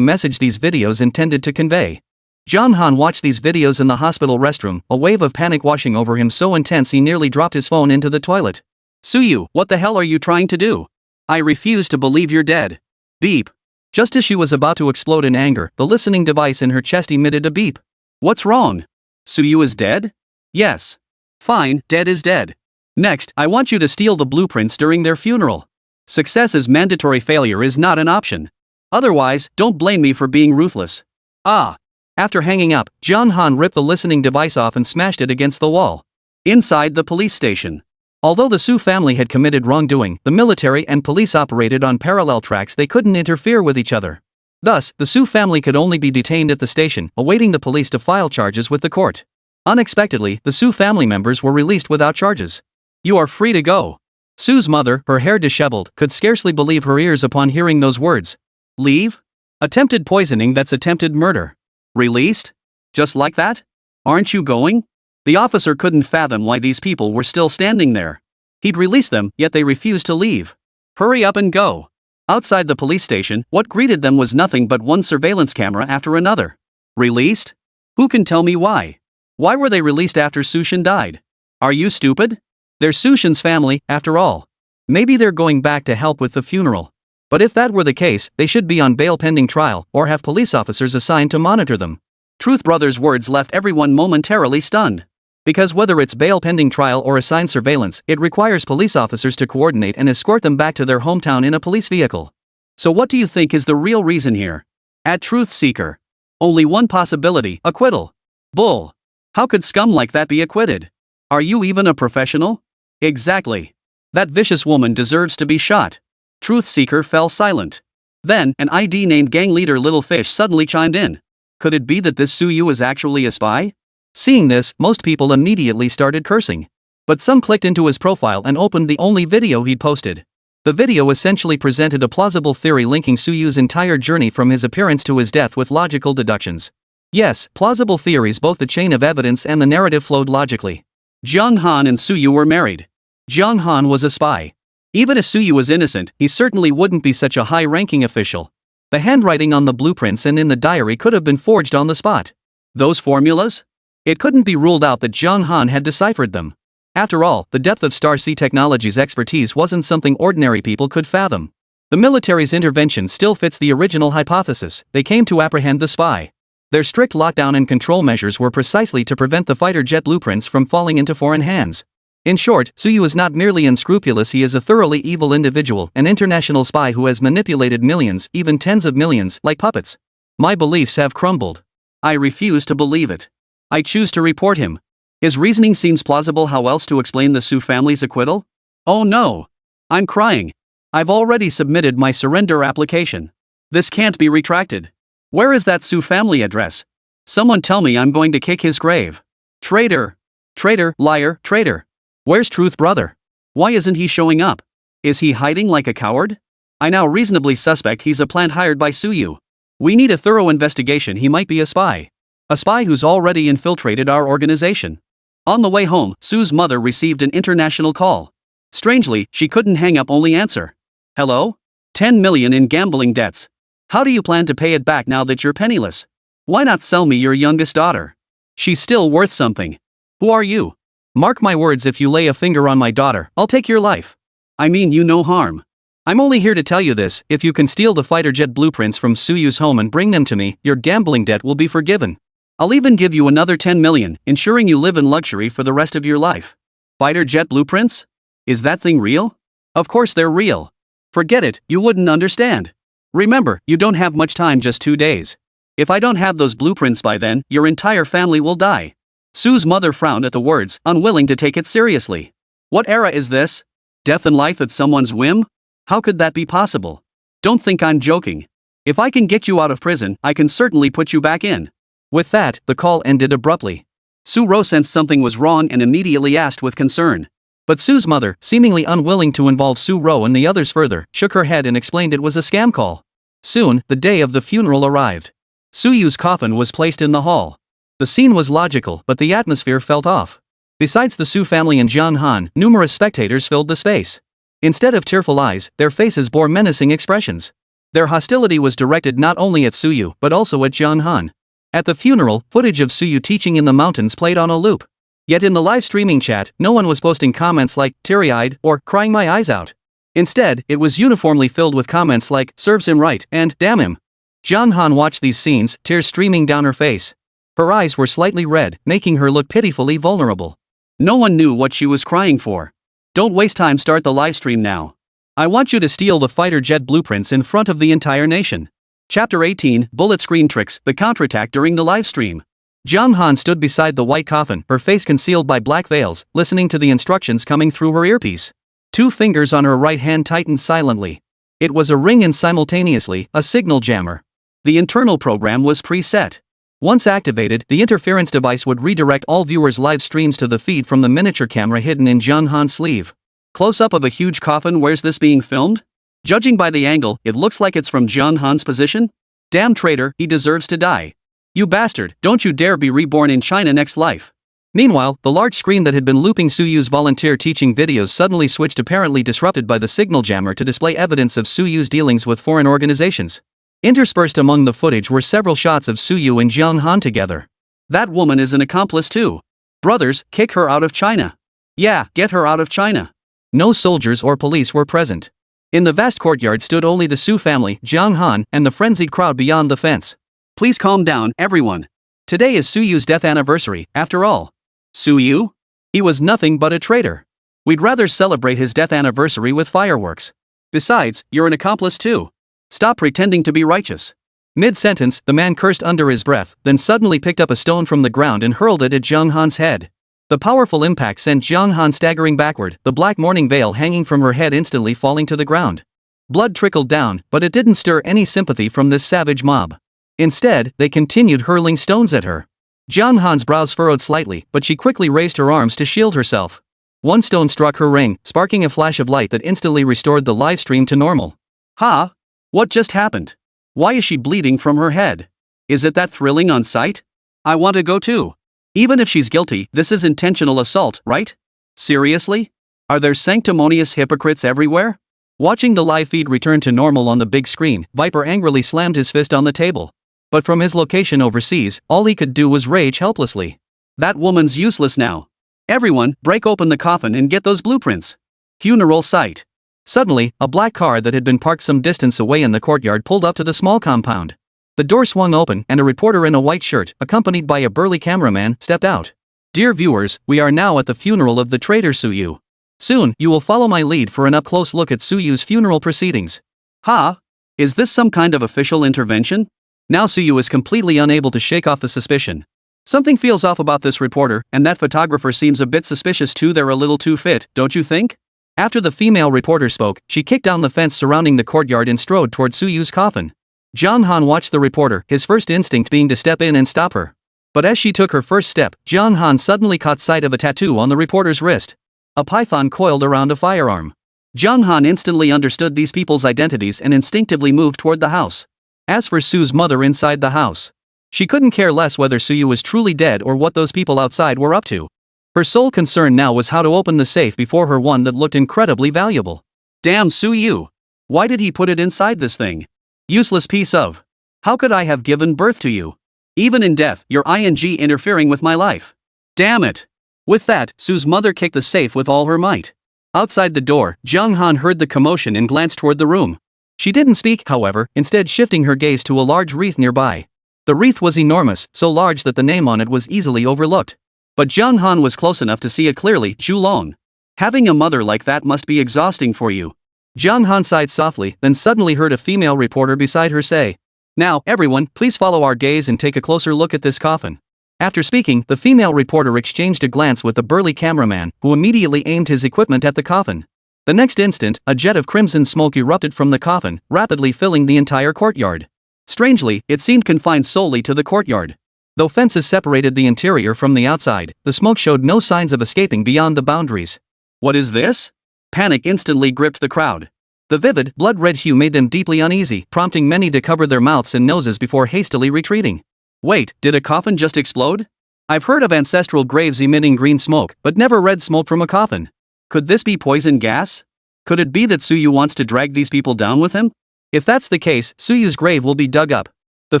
message these videos intended to convey. Jiang Han watched these videos in the hospital restroom, a wave of panic washing over him so intense he nearly dropped his phone into the toilet. Suyu, what the hell are you trying to do? I refuse to believe you're dead. Beep. Just as she was about to explode in anger, the listening device in her chest emitted a beep. What's wrong? Suyu is dead? Yes. Fine, dead is dead. Next, I want you to steal the blueprints during their funeral. Success is mandatory, failure is not an option. Otherwise, don't blame me for being ruthless. After hanging up, Jiang Han ripped the listening device off and smashed it against the wall. Inside the police station. Although the Su family had committed wrongdoing, the military and police operated on parallel tracks. They couldn't interfere with each other. Thus, the Su family could only be detained at the station, awaiting the police to file charges with the court. Unexpectedly, the Su family members were released without charges. You are free to go. Su's mother, her hair disheveled, could scarcely believe her ears upon hearing those words. Leave? Attempted poisoning, that's attempted murder. Released? Just like that? Aren't you going? The officer couldn't fathom why these people were still standing there. He'd released them, yet they refused to leave. Hurry up and go. Outside the police station, what greeted them was nothing but one surveillance camera after another. Released? Who can tell me why? Why were they released after Su Shin died? Are you stupid? They're Su Shin's family, after all. Maybe they're going back to help with the funeral. But if that were the case, they should be on bail pending trial, or have police officers assigned to monitor them. Truth Brother's words left everyone momentarily stunned. Because whether it's bail pending trial or assigned surveillance, it requires police officers to coordinate and escort them back to their hometown in a police vehicle. So what do you think is the real reason here? At Truth Seeker. Only one possibility: acquittal. Bull. How could scum like that be acquitted? Are you even a professional? Exactly. That vicious woman deserves to be shot. Truth Seeker fell silent. Then, an ID named gang leader Little Fish suddenly chimed in. Could it be that this Suyu is actually a spy? Seeing this, most people immediately started cursing. But some clicked into his profile and opened the only video he'd posted. The video essentially presented a plausible theory linking Suyu's entire journey from his appearance to his death with logical deductions. Yes, plausible theories. Both the chain of evidence and the narrative flowed logically. Jiang Han and Suyu were married. Jiang Han was a spy. Even if Suyu was innocent, he certainly wouldn't be such a high-ranking official. The handwriting on the blueprints and in the diary could have been forged on the spot. Those formulas? It couldn't be ruled out that Jiang Han had deciphered them. After all, the depth of Star Sea Technologies' expertise wasn't something ordinary people could fathom. The military's intervention still fits the original hypothesis: they came to apprehend the spy. Their strict lockdown and control measures were precisely to prevent the fighter jet blueprints from falling into foreign hands. In short, Suyu is not merely unscrupulous, he is a thoroughly evil individual, an international spy who has manipulated millions, even tens of millions, like puppets. My beliefs have crumbled. I refuse to believe it. I choose to report him. His reasoning seems plausible. How else to explain the Su family's acquittal? Oh no! I'm crying. I've already submitted my surrender application. This can't be retracted. Where is that Su family address? Someone tell me. I'm going to kick his grave. Traitor! Traitor, liar, traitor! Where's Truth Brother? Why isn't he showing up? Is he hiding like a coward? I now reasonably suspect he's a plant hired by Suyu. We need a thorough investigation. He might be a spy. A spy who's already infiltrated our organization. On the way home, Su's mother received an international call. Strangely, she couldn't hang up, only answer. Hello? 10 million in gambling debts. How do you plan to pay it back now that you're penniless? Why not sell me your youngest daughter? She's still worth something. Who are you? Mark my words, if you lay a finger on my daughter, I'll take your life. I mean you no harm. I'm only here to tell you this: if you can steal the fighter jet blueprints from Suyu's home and bring them to me, your gambling debt will be forgiven. I'll even give you another 10 million, ensuring you live in luxury for the rest of your life. Fighter jet blueprints? Is that thing real? Of course they're real. Forget it, you wouldn't understand. Remember, you don't have much time, just 2 days. If I don't have those blueprints by then, your entire family will die. Su's mother frowned at the words, unwilling to take it seriously. What era is this? Death and life at someone's whim? How could that be possible? Don't think I'm joking. If I can get you out of prison, I can certainly put you back in. With that, the call ended abruptly. Su Ro sensed something was wrong and immediately asked with concern. But Su's mother, seemingly unwilling to involve Su Ro and the others further, shook her head and explained it was a scam call. Soon, the day of the funeral arrived. Suyu's coffin was placed in the hall. The scene was logical, but the atmosphere felt off. Besides the Su family and Jiang Han, numerous spectators filled the space. Instead of tearful eyes, their faces bore menacing expressions. Their hostility was directed not only at Suyu, but also at Jiang Han. At the funeral, footage of Suyu teaching in the mountains played on a loop. Yet in the live streaming chat, no one was posting comments like, teary-eyed, or, crying my eyes out. Instead, it was uniformly filled with comments like, serves him right, and, damn him. Jiang Han watched these scenes, tears streaming down her face. Her eyes were slightly red, making her look pitifully vulnerable. No one knew what she was crying for. Don't waste time, start the livestream now. I want you to steal the fighter jet blueprints in front of the entire nation. Chapter 18, Bullet Screen Tricks, the counterattack during the livestream. Jiang Han stood beside the white coffin, her face concealed by black veils, listening to the instructions coming through her earpiece. 2 fingers on her right hand tightened silently. It was a ring and simultaneously, a signal jammer. The internal program was preset. Once activated, the interference device would redirect all viewers' live streams to the feed from the miniature camera hidden in Jiang Han's sleeve. Close-up of a huge coffin. Where's this being filmed? Judging by the angle, it looks like it's from Jiang Han's position. Damn traitor, he deserves to die. You bastard, don't you dare be reborn in China next life. Meanwhile, the large screen that had been looping Suyu's volunteer teaching videos suddenly switched, apparently disrupted by the signal jammer, to display evidence of Suyu's dealings with foreign organizations. Interspersed among the footage were several shots of Suyu and Jiang Han together. That woman is an accomplice too. Brothers, kick her out of China. Yeah, get her out of China. No soldiers or police were present. In the vast courtyard stood only the Su family, Jiang Han, and the frenzied crowd beyond the fence. Please calm down, everyone. Today is Su Yu's death anniversary, after all. Su Yu? He was nothing but a traitor. We'd rather celebrate his death anniversary with fireworks. Besides, you're an accomplice too. Stop pretending to be righteous. Mid-sentence, the man cursed under his breath, then suddenly picked up a stone from the ground and hurled it at Jiang Han's head. The powerful impact sent Jiang Han staggering backward, the black mourning veil hanging from her head instantly falling to the ground. Blood trickled down, but it didn't stir any sympathy from this savage mob. Instead, they continued hurling stones at her. Jiang Han's brows furrowed slightly, but she quickly raised her arms to shield herself. One stone struck her ring, sparking a flash of light that instantly restored the live stream to normal. Ha! What just happened? Why is she bleeding from her head? Is it that thrilling on sight? I want to go too. Even if she's guilty, this is intentional assault, right? Seriously? Are there sanctimonious hypocrites everywhere? Watching the live feed return to normal on the big screen, Viper angrily slammed his fist on the table. But from his location overseas, all he could do was rage helplessly. That woman's useless now. Everyone, break open the coffin and get those blueprints. Funeral site. Suddenly, a black car that had been parked some distance away in the courtyard pulled up to the small compound. The door swung open and a reporter in a white shirt, accompanied by a burly cameraman, stepped out. Dear viewers, we are now at the funeral of the traitor Su Yu. Soon, you will follow my lead for an up-close look at Su Yu's funeral proceedings. Ha! Is this some kind of official intervention? Now Su Yu is completely unable to shake off the suspicion. Something feels off about this reporter, and that photographer seems a bit suspicious too. They're a little too fit, don't you think? After the female reporter spoke, she kicked down the fence surrounding the courtyard and strode toward Su Yu's coffin. Jiang Han watched the reporter, his first instinct being to step in and stop her. But as she took her first step, Jiang Han suddenly caught sight of a tattoo on the reporter's wrist. A python coiled around a firearm. Jiang Han instantly understood these people's identities and instinctively moved toward the house. As for Su's mother inside the house, she couldn't care less whether Su Yu was truly dead or what those people outside were up to. Her sole concern now was how to open the safe before her, one that looked incredibly valuable. Damn Su Yu! Why did he put it inside this thing? Useless piece of. How could I have given birth to you? Even in death, you're interfering with my life. Damn it! With that, Su's mother kicked the safe with all her might. Outside the door, Jiang Han heard the commotion and glanced toward the room. She didn't speak, however, instead shifting her gaze to a large wreath nearby. The wreath was enormous, so large that the name on it was easily overlooked. But Jiang Han was close enough to see it clearly. Zhulong. Having a mother like that must be exhausting for you. Jiang Han sighed softly, then suddenly heard a female reporter beside her say, "Now, everyone, please follow our gaze and take a closer look at this coffin." After speaking, the female reporter exchanged a glance with the burly cameraman, who immediately aimed his equipment at the coffin. The next instant, a jet of crimson smoke erupted from the coffin, rapidly filling the entire courtyard. Strangely, it seemed confined solely to the courtyard. Though fences separated the interior from the outside, the smoke showed no signs of escaping beyond the boundaries. What is this? Panic instantly gripped the crowd. The vivid, blood-red hue made them deeply uneasy, prompting many to cover their mouths and noses before hastily retreating. Wait, did a coffin just explode? I've heard of ancestral graves emitting green smoke, but never red smoke from a coffin. Could this be poison gas? Could it be that Su Yu wants to drag these people down with him? If that's the case, Su Yu's grave will be dug up. The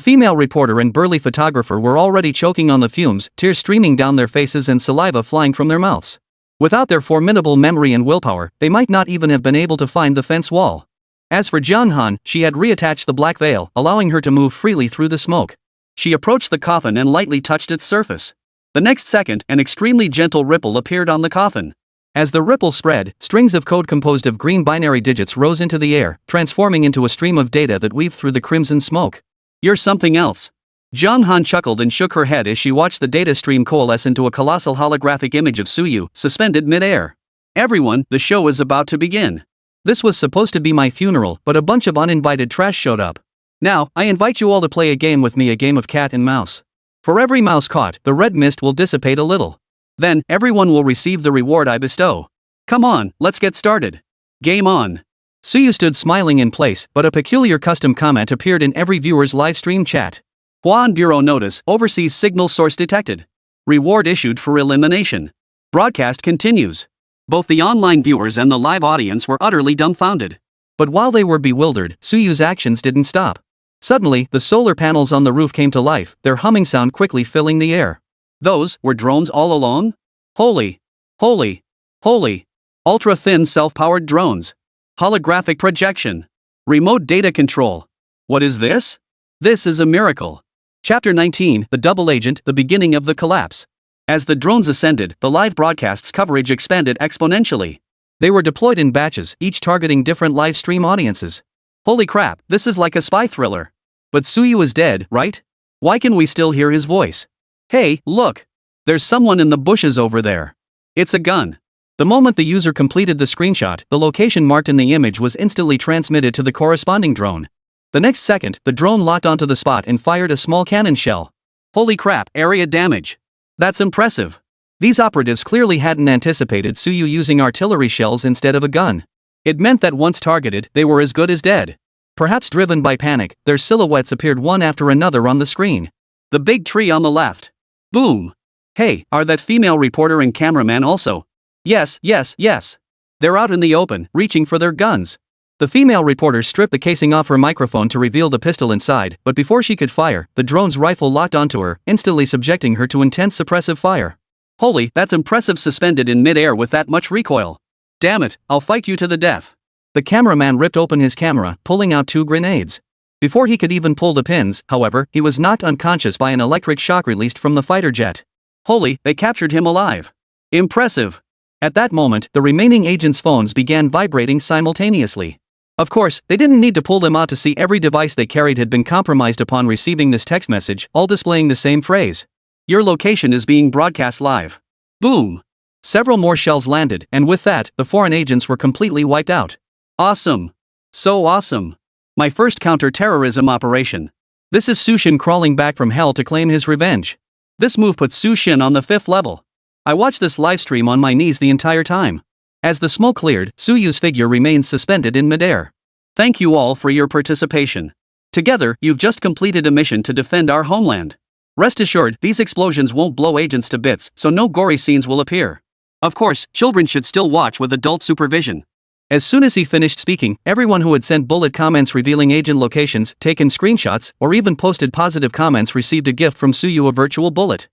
female reporter and burly photographer were already choking on the fumes, tears streaming down their faces and saliva flying from their mouths. Without their formidable memory and willpower, they might not even have been able to find the fence wall. As for Jiang Han, she had reattached the black veil, allowing her to move freely through the smoke. She approached the coffin and lightly touched its surface. The next second, an extremely gentle ripple appeared on the coffin. As the ripple spread, strings of code composed of green binary digits rose into the air, transforming into a stream of data that weaved through the crimson smoke. You're something else. Jiang Han chuckled and shook her head as she watched the data stream coalesce into a colossal holographic image of Su Yu, suspended mid-air. Everyone, the show is about to begin. This was supposed to be my funeral, but a bunch of uninvited trash showed up. Now, I invite you all to play a game with me, a game of cat and mouse. For every mouse caught, the red mist will dissipate a little. Then, everyone will receive the reward I bestow. Come on, let's get started. Game on. Su Yu stood smiling in place, but a peculiar custom comment appeared in every viewer's livestream chat. Huan Bureau notice, overseas signal source detected. Reward issued for elimination. Broadcast continues. Both the online viewers and the live audience were utterly dumbfounded. But while they were bewildered, Su Yu's actions didn't stop. Suddenly, the solar panels on the roof came to life, their humming sound quickly filling the air. Those were drones all along? Holy! Holy! Holy! Ultra-thin self-powered drones. Holographic projection. Remote data control. What is this? This is a miracle. Chapter 19, The Double Agent, the beginning of the collapse. As the drones ascended, the live broadcast's coverage expanded exponentially. They were deployed in batches, each targeting different live stream audiences. Holy crap, this is like a spy thriller. But Suyu is dead, right? Why can we still hear his voice? Hey, look! There's someone in the bushes over there. It's a gun. The moment the user completed the screenshot, the location marked in the image was instantly transmitted to the corresponding drone. The next second, the drone locked onto the spot and fired a small cannon shell. Holy crap, area damage. That's impressive. These operatives clearly hadn't anticipated Suyu using artillery shells instead of a gun. It meant that once targeted, they were as good as dead. Perhaps driven by panic, their silhouettes appeared one after another on the screen. The big tree on the left. Boom. Hey, are that female reporter and cameraman also? Yes. They're out in the open, reaching for their guns. The female reporter stripped the casing off her microphone to reveal the pistol inside, but before she could fire, the drone's rifle locked onto her, instantly subjecting her to intense suppressive fire. Holy, that's impressive, suspended in mid-air with that much recoil. Damn it, I'll fight you to the death. The cameraman ripped open his camera, pulling out 2 grenades. Before he could even pull the pins, however, he was knocked unconscious by an electric shock released from the fighter jet. Holy, they captured him alive. Impressive. At that moment, the remaining agents' phones began vibrating simultaneously. Of course, they didn't need to pull them out to see every device they carried had been compromised upon receiving this text message, all displaying the same phrase. Your location is being broadcast live. Boom. Several more shells landed, and with that, the foreign agents were completely wiped out. Awesome. So awesome. My first counter-terrorism operation. This is Sushin crawling back from hell to claim his revenge. This move puts Sushin on the 5th level. I watched this livestream on my knees the entire time. As the smoke cleared, Suyu's figure remains suspended in midair. Thank you all for your participation. Together, you've just completed a mission to defend our homeland. Rest assured, these explosions won't blow agents to bits, so no gory scenes will appear. Of course, children should still watch with adult supervision. As soon as he finished speaking, everyone who had sent bullet comments revealing agent locations, taken screenshots, or even posted positive comments received a gift from Suyu, a virtual bullet.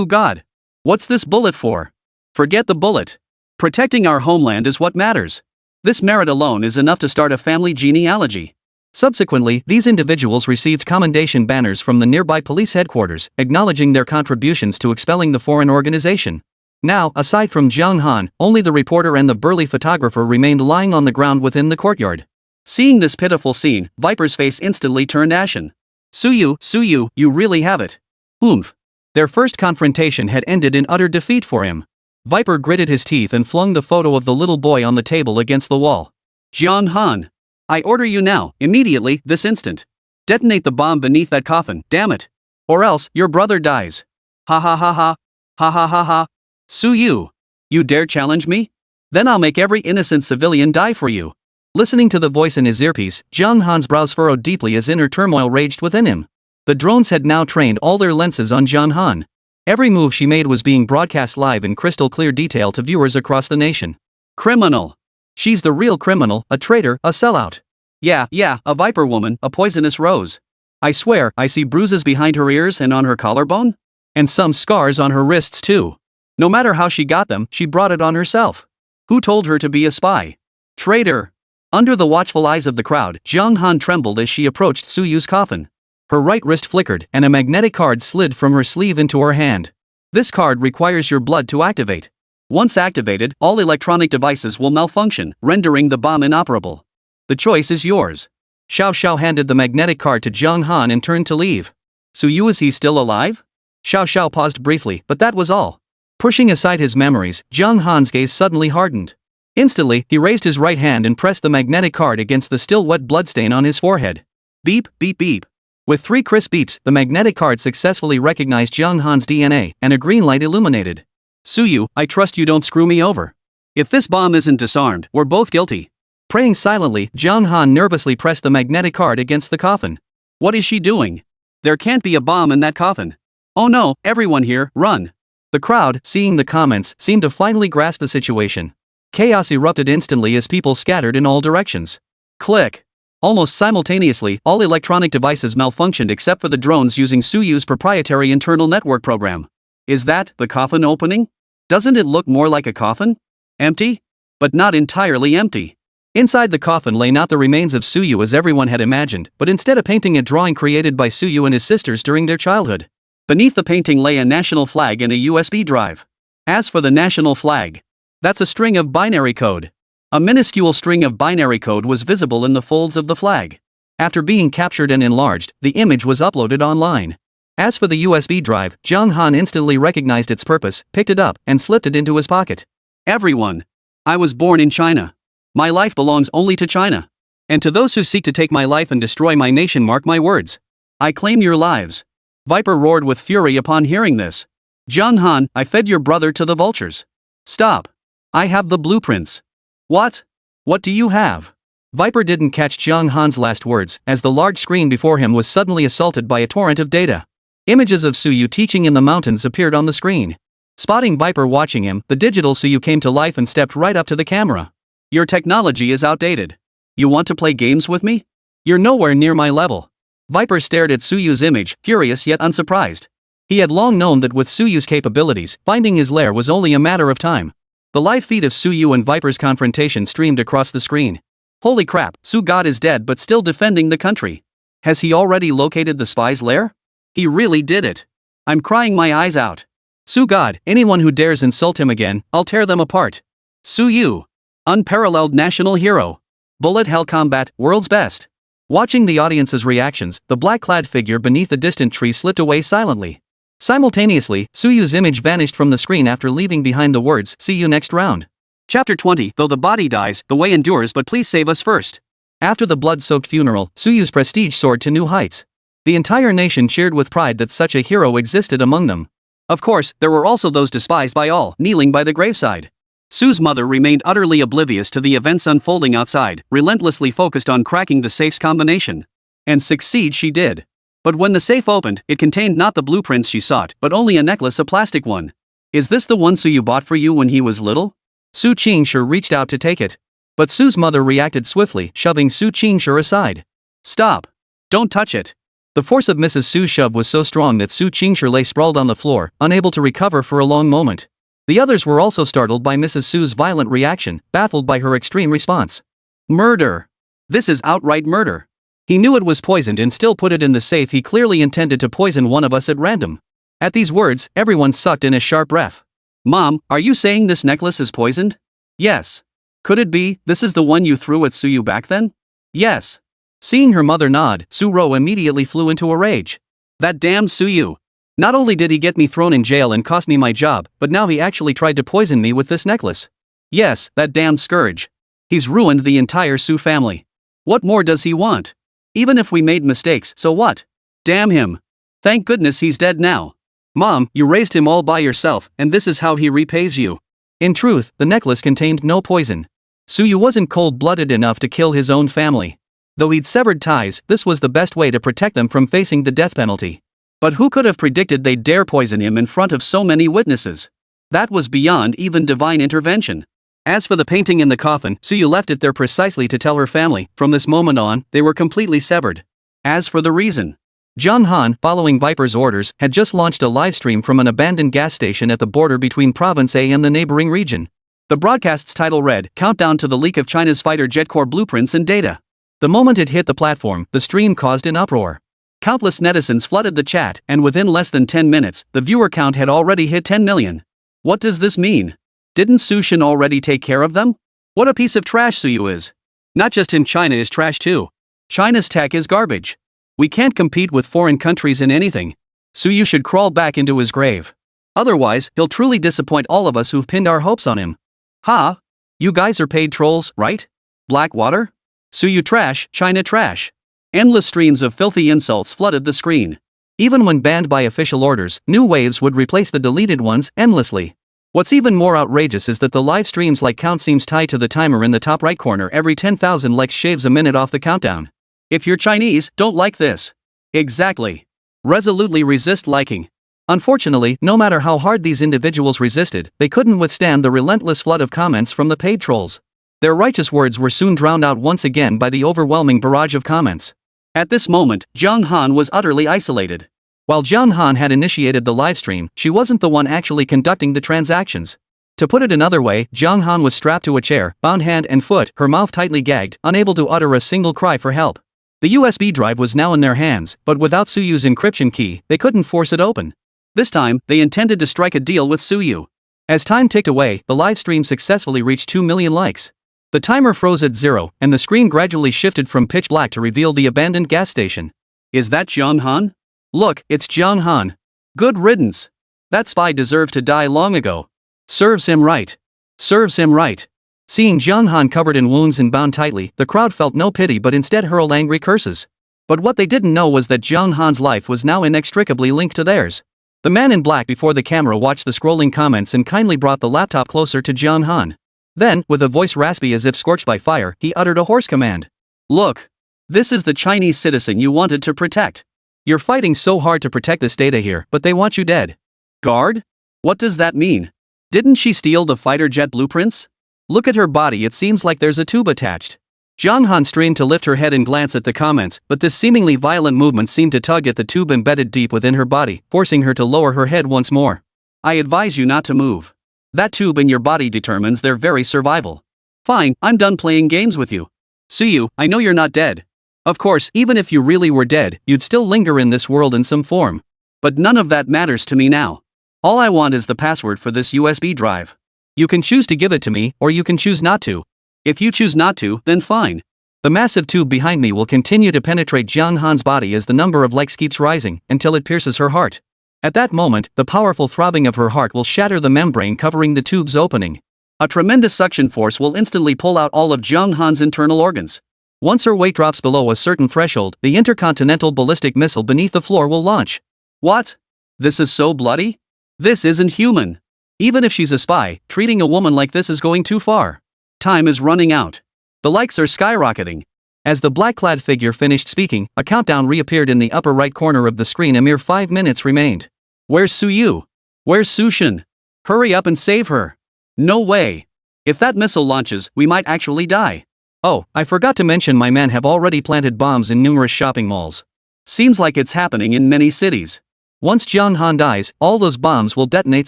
God. What's this bullet for? Forget the bullet. Protecting our homeland is what matters. This merit alone is enough to start a family genealogy. Subsequently, these individuals received commendation banners from the nearby police headquarters, acknowledging their contributions to expelling the foreign organization. Now, aside from Jiang Han, only the reporter and the burly photographer remained lying on the ground within the courtyard. Seeing this pitiful scene, Viper's face instantly turned ashen. Suyu, you really have it. Oomph. Their first confrontation had ended in utter defeat for him. Viper gritted his teeth and flung the photo of the little boy on the table against the wall. Jiang Han. I order you now, immediately, this instant. Detonate the bomb beneath that coffin, damn it. Or else, your brother dies. Ha ha ha ha. Ha ha ha ha. Suyu. You dare challenge me? Then I'll make every innocent civilian die for you. Listening to the voice in his earpiece, Jiang Han's brows furrowed deeply as inner turmoil raged within him. The drones had now trained all their lenses on Jiang Han. Every move she made was being broadcast live in crystal clear detail to viewers across the nation. Criminal. She's the real criminal, a traitor, a sellout. Yeah, a Viper woman, a poisonous rose. I swear, I see bruises behind her ears and on her collarbone. And some scars on her wrists too. No matter how she got them, she brought it on herself. Who told her to be a spy? Traitor. Under the watchful eyes of the crowd, Jiang Han trembled as she approached Suyu's coffin. Her right wrist flickered, and a magnetic card slid from her sleeve into her hand. This card requires your blood to activate. Once activated, all electronic devices will malfunction, rendering the bomb inoperable. The choice is yours. Xiao handed the magnetic card to Jiang Han and turned to leave. Suyu, is he still alive? Xiao paused briefly, but that was all. Pushing aside his memories, Jiang Han's gaze suddenly hardened. Instantly, he raised his right hand and pressed the magnetic card against the still wet bloodstain on his forehead. Beep, beep, beep. With 3 crisp beeps, the magnetic card successfully recognized Jiang Han's DNA, and a green light illuminated. Suyu, I trust you don't screw me over. If this bomb isn't disarmed, we're both guilty. Praying silently, Jiang Han nervously pressed the magnetic card against the coffin. What is she doing? There can't be a bomb in that coffin. Oh no, everyone here, run. The crowd, seeing the comments, seemed to finally grasp the situation. Chaos erupted instantly as people scattered in all directions. Click. Almost simultaneously, all electronic devices malfunctioned except for the drones using Suyu's proprietary internal network program. Is that the coffin opening? Doesn't it look more like a coffin? Empty? but not entirely empty. Inside the coffin lay not the remains of Suyu as everyone had imagined, but instead a painting, a drawing created by Suyu and his sisters during their childhood. Beneath the painting lay a national flag and a USB drive. As for the national flag, that's a string of binary code. A minuscule string of binary code was visible in the folds of the flag. After being captured and enlarged, the image was uploaded online. As for the USB drive, Jiang Han instantly recognized its purpose, picked it up, and slipped it into his pocket. Everyone. I was born in China. My life belongs only to China. And to those who seek to take my life and destroy my nation, mark my words. I claim your lives. Viper roared with fury upon hearing this. Jiang Han, I fed your brother to the vultures. Stop. I have the blueprints. What? What do you have? Viper didn't catch Jiang Han's last words, as the large screen before him was suddenly assaulted by a torrent of data. Images of Suyu teaching in the mountains appeared on the screen. Spotting Viper watching him, the digital Suyu came to life and stepped right up to the camera. Your technology is outdated. You want to play games with me? You're nowhere near my level. Viper stared at Suyu's image, furious yet unsurprised. He had long known that with Suyu's capabilities, finding his lair was only a matter of time. The live feed of Suyu and Viper's confrontation streamed across the screen. Holy crap, Su God is dead but still defending the country. Has he already located the spy's lair? He really did it. I'm crying my eyes out. Su God, anyone who dares insult him again, I'll tear them apart. Suyu. Unparalleled national hero. Bullet hell combat, world's best. Watching the audience's reactions, the black-clad figure beneath the distant tree slipped away silently. Simultaneously, Suyu's image vanished from the screen after leaving behind the words, "See you next round." Chapter 20, Though the body dies, the way endures, but please save us first. After the blood-soaked funeral, Suyu's prestige soared to new heights. The entire nation cheered with pride that such a hero existed among them. Of course, there were also those despised by all, kneeling by the graveside. Su's mother remained utterly oblivious to the events unfolding outside, relentlessly focused on cracking the safe's combination. And succeed she did. But when the safe opened, it contained not the blueprints she sought, but only a necklace, a plastic one. Is this the one Suyu bought for you when he was little? Su Qingshi reached out to take it. But Su's mother reacted swiftly, shoving Su Qingshi aside. Stop. Don't touch it. The force of Mrs. Su's shove was so strong that Su Qingshi lay sprawled on the floor, unable to recover for a long moment. The others were also startled by Mrs. Su's violent reaction, baffled by her extreme response. Murder. This is outright murder. He knew it was poisoned and still put it in the safe. He clearly intended to poison one of us at random. At these words, everyone sucked in a sharp breath. Mom, are you saying this necklace is poisoned? Yes. Could it be, this is the one you threw at Suyu back then? Yes. Seeing her mother nod, Su-ro immediately flew into a rage. That damned Suyu. Not only did he get me thrown in jail and cost me my job, but now he actually tried to poison me with this necklace. Yes, that damned scourge. He's ruined the entire Su family. What more does he want? Even if we made mistakes, so what? Damn him. Thank goodness he's dead now. Mom, you raised him all by yourself, and this is how he repays you. In truth, the necklace contained no poison. Suyu wasn't cold-blooded enough to kill his own family. Though he'd severed ties, this was the best way to protect them from facing the death penalty. But who could have predicted they'd dare poison him in front of so many witnesses? That was beyond even divine intervention. As for the painting in the coffin, Suyu left it there precisely to tell her family, from this moment on, they were completely severed. As for the reason, Jiang Han, following Viper's orders, had just launched a live stream from an abandoned gas station at the border between Province A and the neighboring region. The broadcast's title read, Countdown to the Leak of China's Fighter Jet Core Blueprints and Data. The moment it hit the platform, the stream caused an uproar. Countless netizens flooded the chat, and within less than 10 minutes, the viewer count had already hit 10 million. What does this mean? Didn't Su Shin already take care of them? What a piece of trash Suyu is. Not just him, China is trash too. China's tech is garbage. We can't compete with foreign countries in anything. Suyu should crawl back into his grave. Otherwise, he'll truly disappoint all of us who've pinned our hopes on him. Ha! You guys are paid trolls, right? Blackwater? Suyu trash, China trash. Endless streams of filthy insults flooded the screen. Even when banned by official orders, new waves would replace the deleted ones endlessly. What's even more outrageous is that the live stream's like count seems tied to the timer in the top right corner. Every 10,000 likes shaves a minute off the countdown. If you're Chinese, don't like this. Exactly. Resolutely resist liking. Unfortunately, no matter how hard these individuals resisted, they couldn't withstand the relentless flood of comments from the paid trolls. Their righteous words were soon drowned out once again by the overwhelming barrage of comments. At this moment, Jiang Han was utterly isolated. While Jiang Han had initiated the livestream, she wasn't the one actually conducting the transactions. To put it another way, Jung Han was strapped to a chair, bound hand and foot, her mouth tightly gagged, unable to utter a single cry for help. The USB drive was now in their hands, but without Suyu's encryption key, they couldn't force it open. This time, they intended to strike a deal with Suyu. As time ticked away, the live stream successfully reached 2 million likes. The timer froze at 0, and the screen gradually shifted from pitch black to reveal the abandoned gas station. Is that Jung Han? Look, it's Jung Han. Good riddance. That spy deserved to die long ago. Serves him right. Serves him right. Seeing Jung Han covered in wounds and bound tightly, the crowd felt no pity but instead hurled angry curses. But what they didn't know was that Jung Han's life was now inextricably linked to theirs. The man in black before the camera watched the scrolling comments and kindly brought the laptop closer to Jung Han. Then, with a voice raspy as if scorched by fire, he uttered a hoarse command. Look. This is the Chinese citizen you wanted to protect. You're fighting so hard to protect this data here, but they want you dead. Guard? What does that mean? Didn't she steal the fighter jet blueprints? Look at her body, it seems like there's a tube attached. Jung Han strained to lift her head and glance at the comments, but this seemingly violent movement seemed to tug at the tube embedded deep within her body, forcing her to lower her head once more. I advise you not to move. That tube in your body determines their very survival. Fine, I'm done playing games with you. Suyu, I know you're not dead. Of course, even if you really were dead, you'd still linger in this world in some form. But none of that matters to me now. All I want is the password for this USB drive. You can choose to give it to me, or you can choose not to. If you choose not to, then fine. The massive tube behind me will continue to penetrate Jung Han's body as the number of likes keeps rising, until it pierces her heart. At that moment, the powerful throbbing of her heart will shatter the membrane covering the tube's opening. A tremendous suction force will instantly pull out all of Jung Han's internal organs. Once her weight drops below a certain threshold, the intercontinental ballistic missile beneath the floor will launch. What? This is so bloody? This isn't human. Even if she's a spy, treating a woman like this is going too far. Time is running out. The likes are skyrocketing. As the black-clad figure finished speaking, a countdown reappeared in the upper right corner of the screen. A mere 5 minutes remained. Where's Suyu? Where's Sushin? Hurry up and save her. No way. If that missile launches, we might actually die. Oh, I forgot to mention my men have already planted bombs in numerous shopping malls. Seems like it's happening in many cities. Once Jung Han dies, all those bombs will detonate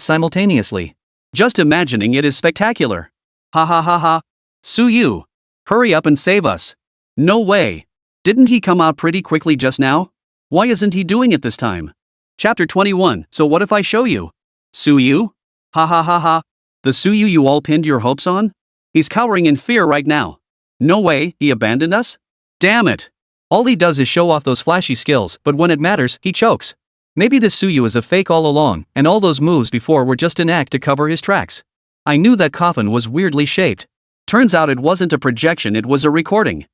simultaneously. Just imagining it is spectacular. Ha ha ha ha. Suyu. Hurry up and save us. No way. Didn't he come out pretty quickly just now? Why isn't he doing it this time? Chapter 21. So what if I show you? Suyu? Ha ha ha ha. The Suyu you all pinned your hopes on? He's cowering in fear right now. No way, he abandoned us? Damn it. All he does is show off those flashy skills, but when it matters, he chokes. Maybe this Suyu is a fake all along, and all those moves before were just an act to cover his tracks. I knew that coffin was weirdly shaped. Turns out it wasn't a projection, it was a recording.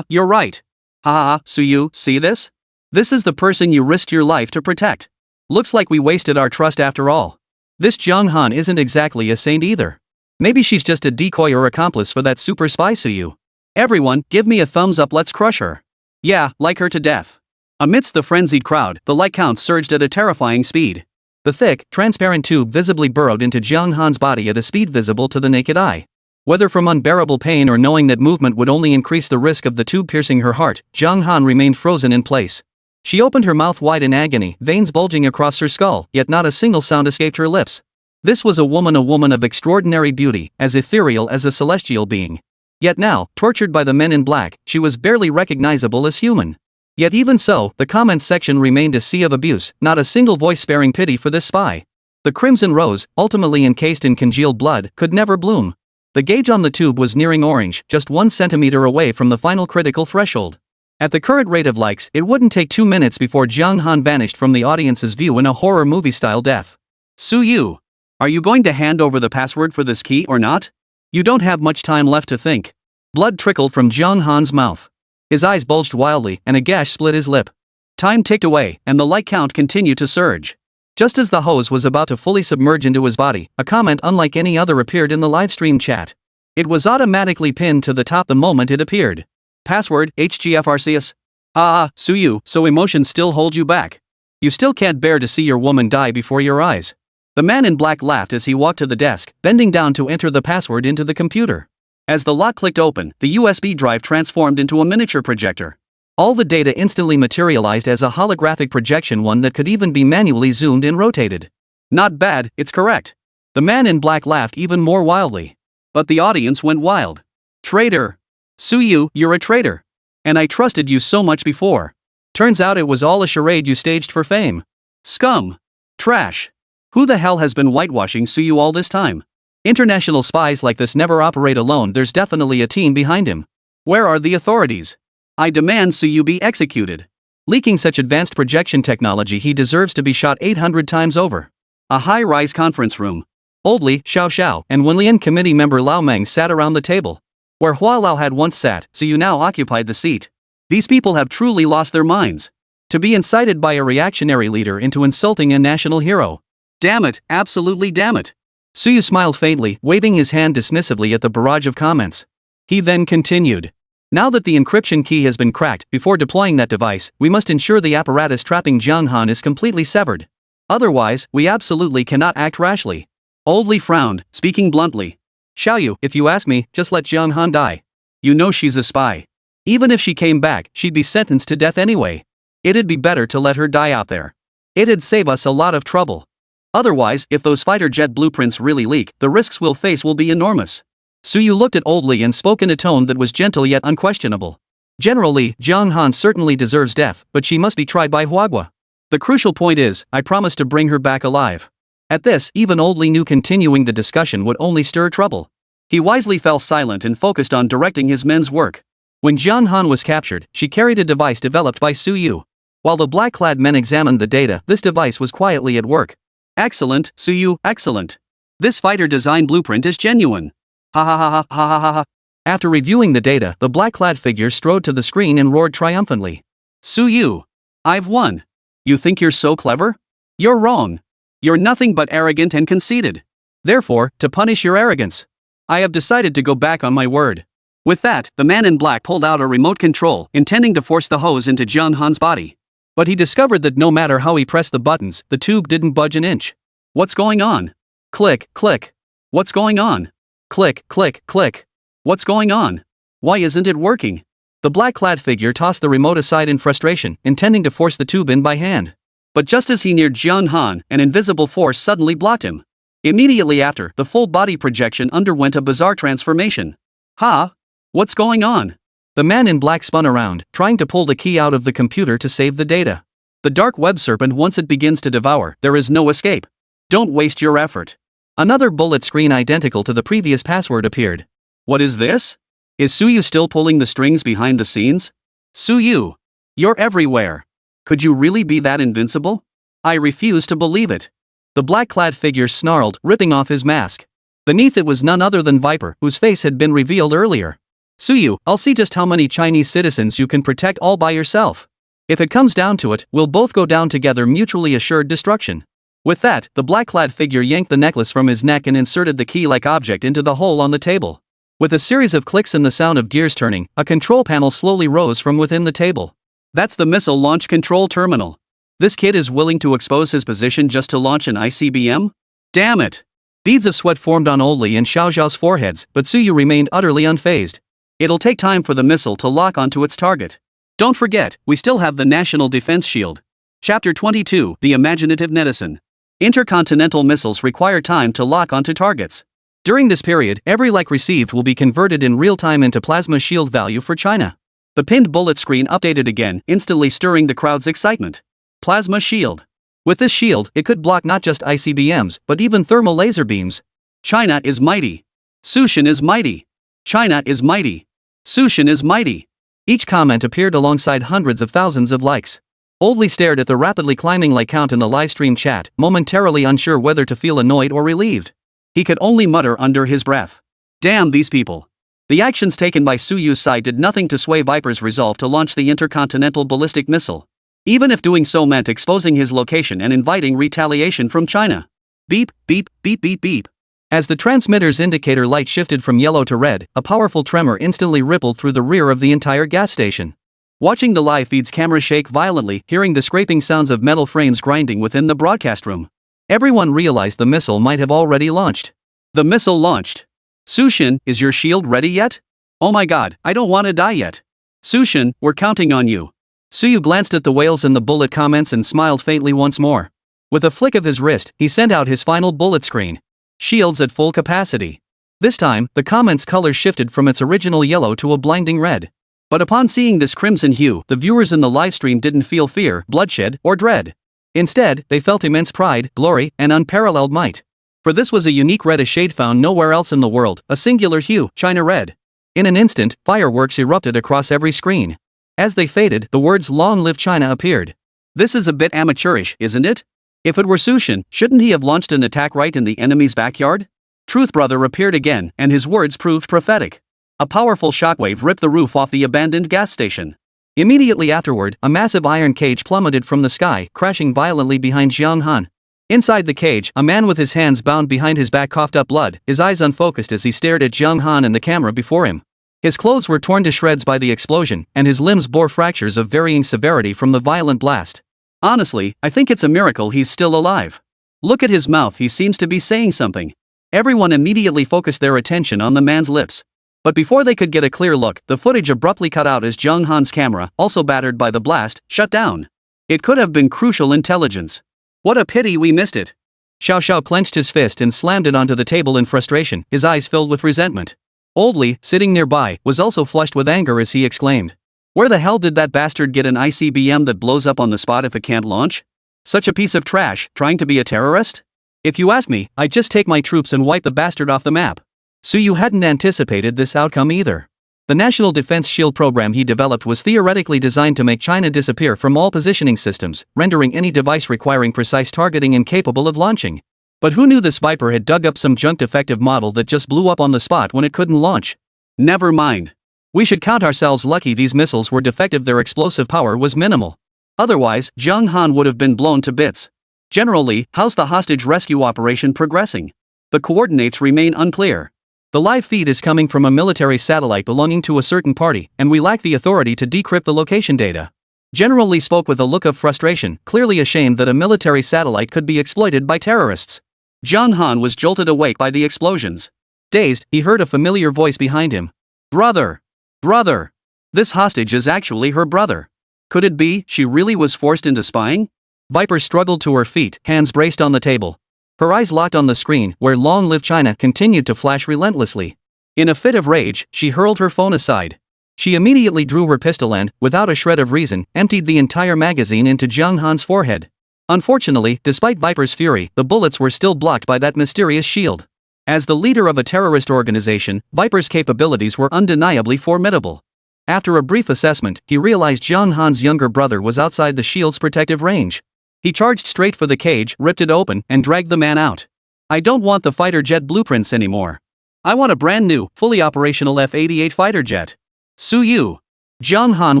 You're right. Suyu, see this? This is the person you risked your life to protect. Looks like we wasted our trust after all. This Jung Han isn't exactly a saint either. Maybe she's just a decoy or accomplice for that super spy Suyu. Everyone, give me a thumbs up, let's crush her. Yeah, like her to death. Amidst the frenzied crowd, the like count surged at a terrifying speed. The thick, transparent tube visibly burrowed into Jung Han's body at a speed visible to the naked eye. Whether from unbearable pain or knowing that movement would only increase the risk of the tube piercing her heart, Jung Han remained frozen in place. She opened her mouth wide in agony, veins bulging across her skull, yet not a single sound escaped her lips. This was a woman of extraordinary beauty, as ethereal as a celestial being. Yet now, tortured by the men in black, she was barely recognizable as human. Yet even so, the comments section remained a sea of abuse, not a single voice sparing pity for this spy. The crimson rose, ultimately encased in congealed blood, could never bloom. The gauge on the tube was nearing orange, just 1 centimeter away from the final critical threshold. At the current rate of likes, it wouldn't take 2 minutes before Jung Han vanished from the audience's view in a horror movie-style death. Suyu, are you going to hand over the password for this key or not? You don't have much time left to think. Blood trickled from Jung Han's mouth. His eyes bulged wildly, and a gash split his lip. Time ticked away, and the like count continued to surge. Just as the hose was about to fully submerge into his body, a comment unlike any other appeared in the livestream chat. It was automatically pinned to the top the moment it appeared. Password, HGFRCS. Suyu, so emotions still hold you back. You still can't bear to see your woman die before your eyes. The man in black laughed as he walked to the desk, bending down to enter the password into the computer. As the lock clicked open, the USB drive transformed into a miniature projector. All the data instantly materialized as a holographic projection, one that could even be manually zoomed and rotated. Not bad, it's correct. The man in black laughed even more wildly. But the audience went wild. Traitor! Suyu, you're a traitor. And I trusted you so much before. Turns out it was all a charade you staged for fame. Scum! Trash! Who the hell has been whitewashing Suyu all this time? International spies like this never operate alone, there's definitely a team behind him. Where are the authorities? I demand Suyu be executed. Leaking such advanced projection technology, he deserves to be shot 800 times over. A high-rise conference room. Oldly, Xiao Xiao, and Wenlian committee member Lao Meng sat around the table. Where Hua Lao had once sat, Suyu now occupied the seat. These people have truly lost their minds. To be incited by a reactionary leader into insulting a national hero. Damn it, absolutely damn it. Suyu smiled faintly, waving his hand dismissively at the barrage of comments. He then continued. Now that the encryption key has been cracked, before deploying that device, we must ensure the apparatus trapping Jiang Han is completely severed. Otherwise, we absolutely cannot act rashly. Oldly frowned, speaking bluntly. Xiaoyu, if you ask me, just let Jiang Han die. You know she's a spy. Even if she came back, she'd be sentenced to death anyway. It'd be better to let her die out there. It'd save us a lot of trouble. Otherwise, if those fighter jet blueprints really leak, the risks we'll face will be enormous. Suyu looked at Oldly and spoke in a tone that was gentle yet unquestionable. Generally, Jiang Han certainly deserves death, but she must be tried by Huagua. The crucial point is, I promise to bring her back alive. At this, even Oldly knew continuing the discussion would only stir trouble. He wisely fell silent and focused on directing his men's work. When Jiang Han was captured, she carried a device developed by Suyu. While the black-clad men examined the data, this device was quietly at work. Excellent, Suyu, excellent. This fighter design blueprint is genuine. Ha ha ha ha ha ha ha ha. After reviewing the data, the black-clad figure strode to the screen and roared triumphantly. Suyu! I've won! You think you're so clever? You're wrong. You're nothing but arrogant and conceited. Therefore, to punish your arrogance, I have decided to go back on my word. With that, the man in black pulled out a remote control, intending to force the hose into Jiang Han's body. But he discovered that no matter how he pressed the buttons, the tube didn't budge an inch. What's going on? Click, click. What's going on? Click, click, click. What's going on? Why isn't it working? The black-clad figure tossed the remote aside in frustration, intending to force the tube in by hand. But just as he neared Jiang Han, an invisible force suddenly blocked him. Immediately after, the full body projection underwent a bizarre transformation. Ha! What's going on? The man in black spun around, trying to pull the key out of the computer to save the data. The dark web serpent, once it begins to devour, there is no escape. Don't waste your effort. Another bullet screen identical to the previous password appeared. What is this? Is Suyu still pulling the strings behind the scenes? Suyu! You're everywhere. Could you really be that invincible? I refuse to believe it. The black-clad figure snarled, ripping off his mask. Beneath it was none other than Viper, whose face had been revealed earlier. Suyu, I'll see just how many Chinese citizens you can protect all by yourself. If it comes down to it, we'll both go down together, mutually assured destruction. With that, the black-clad figure yanked the necklace from his neck and inserted the key-like object into the hole on the table. With a series of clicks and the sound of gears turning, a control panel slowly rose from within the table. That's the missile launch control terminal. This kid is willing to expose his position just to launch an ICBM? Damn it! Beads of sweat formed on Oldly and Xiao Xiao's foreheads, but Suyu remained utterly unfazed. It'll take time for the missile to lock onto its target. Don't forget, we still have the National Defense Shield. Chapter 22, The Imaginative Netizen. Intercontinental missiles require time to lock onto targets. During this period, every like received will be converted in real time into plasma shield value for China. The pinned bullet screen updated again, instantly stirring the crowd's excitement. Plasma shield. With this shield, it could block not just ICBMs, but even thermal laser beams. China is mighty. Sushin is mighty. China is mighty. Sushin is mighty. Each comment appeared alongside hundreds of thousands of likes. Oldly stared at the rapidly climbing like count in the livestream chat, momentarily unsure whether to feel annoyed or relieved. He could only mutter under his breath. Damn these people. The actions taken by Suyu's side did nothing to sway Viper's resolve to launch the intercontinental ballistic missile. Even if doing so meant exposing his location and inviting retaliation from China. Beep, beep, beep, beep, beep. As the transmitter's indicator light shifted from yellow to red, a powerful tremor instantly rippled through the rear of the entire gas station. Watching the live feed's camera shake violently, hearing the scraping sounds of metal frames grinding within the broadcast room, everyone realized the missile might have already launched. The missile launched. Sushin, is your shield ready yet? Oh my god, I don't want to die yet. Sushin, we're counting on you. Suyu glanced at the whales in the bullet comments and smiled faintly once more. With a flick of his wrist, he sent out his final bullet screen. Shields at full capacity. This time, the comment's color shifted from its original yellow to a blinding red. But upon seeing this crimson hue, the viewers in the livestream didn't feel fear, bloodshed, or dread. Instead, they felt immense pride, glory, and unparalleled might. For this was a unique red, a shade found nowhere else in the world, a singular hue, China red. In an instant, fireworks erupted across every screen. As they faded, the words "Long live China" appeared. This is a bit amateurish, isn't it? If it were Sushin, shouldn't he have launched an attack right in the enemy's backyard? Truth Brother appeared again, and his words proved prophetic. A powerful shockwave ripped the roof off the abandoned gas station. Immediately afterward, a massive iron cage plummeted from the sky, crashing violently behind Jiang Han. Inside the cage, a man with his hands bound behind his back coughed up blood, his eyes unfocused as he stared at Jiang Han and the camera before him. His clothes were torn to shreds by the explosion, and his limbs bore fractures of varying severity from the violent blast. Honestly, I think it's a miracle he's still alive. Look at his mouth, he seems to be saying something. Everyone immediately focused their attention on the man's lips. But before they could get a clear look, the footage abruptly cut out as Jiang Han's camera, also battered by the blast, shut down. It could have been crucial intelligence. What a pity we missed it. Xiao Xiao clenched his fist and slammed it onto the table in frustration, his eyes filled with resentment. Old Li, sitting nearby, was also flushed with anger as he exclaimed. Where the hell did that bastard get an ICBM that blows up on the spot if it can't launch? Such a piece of trash, trying to be a terrorist? If you ask me, I'd just take my troops and wipe the bastard off the map. Suyu hadn't anticipated this outcome either. The National Defense Shield program he developed was theoretically designed to make China disappear from all positioning systems, rendering any device requiring precise targeting incapable of launching. But who knew this Viper had dug up some junk defective model that just blew up on the spot when it couldn't launch? Never mind. We should count ourselves lucky these missiles were defective, their explosive power was minimal. Otherwise, Jiang Han would have been blown to bits. General Li, how's the hostage rescue operation progressing? The coordinates remain unclear. The live feed is coming from a military satellite belonging to a certain party, and we lack the authority to decrypt the location data. General Li spoke with a look of frustration, clearly ashamed that a military satellite could be exploited by terrorists. Jiang Han was jolted awake by the explosions. Dazed, he heard a familiar voice behind him. Brother! Brother! This hostage is actually her brother. Could it be she really was forced into spying? Viper struggled to her feet, hands braced on the table. Her eyes locked on the screen, where "Long Live China" continued to flash relentlessly. In a fit of rage, she hurled her phone aside. She immediately drew her pistol and, without a shred of reason, emptied the entire magazine into Jiang Han's forehead. Unfortunately, despite Viper's fury, the bullets were still blocked by that mysterious shield. As the leader of a terrorist organization, Viper's capabilities were undeniably formidable. After a brief assessment, he realized Jiang Han's younger brother was outside the shield's protective range. He charged straight for the cage, ripped it open, and dragged the man out. I don't want the fighter jet blueprints anymore. I want a brand new, fully operational F-88 fighter jet. Su Yu. Jiang Han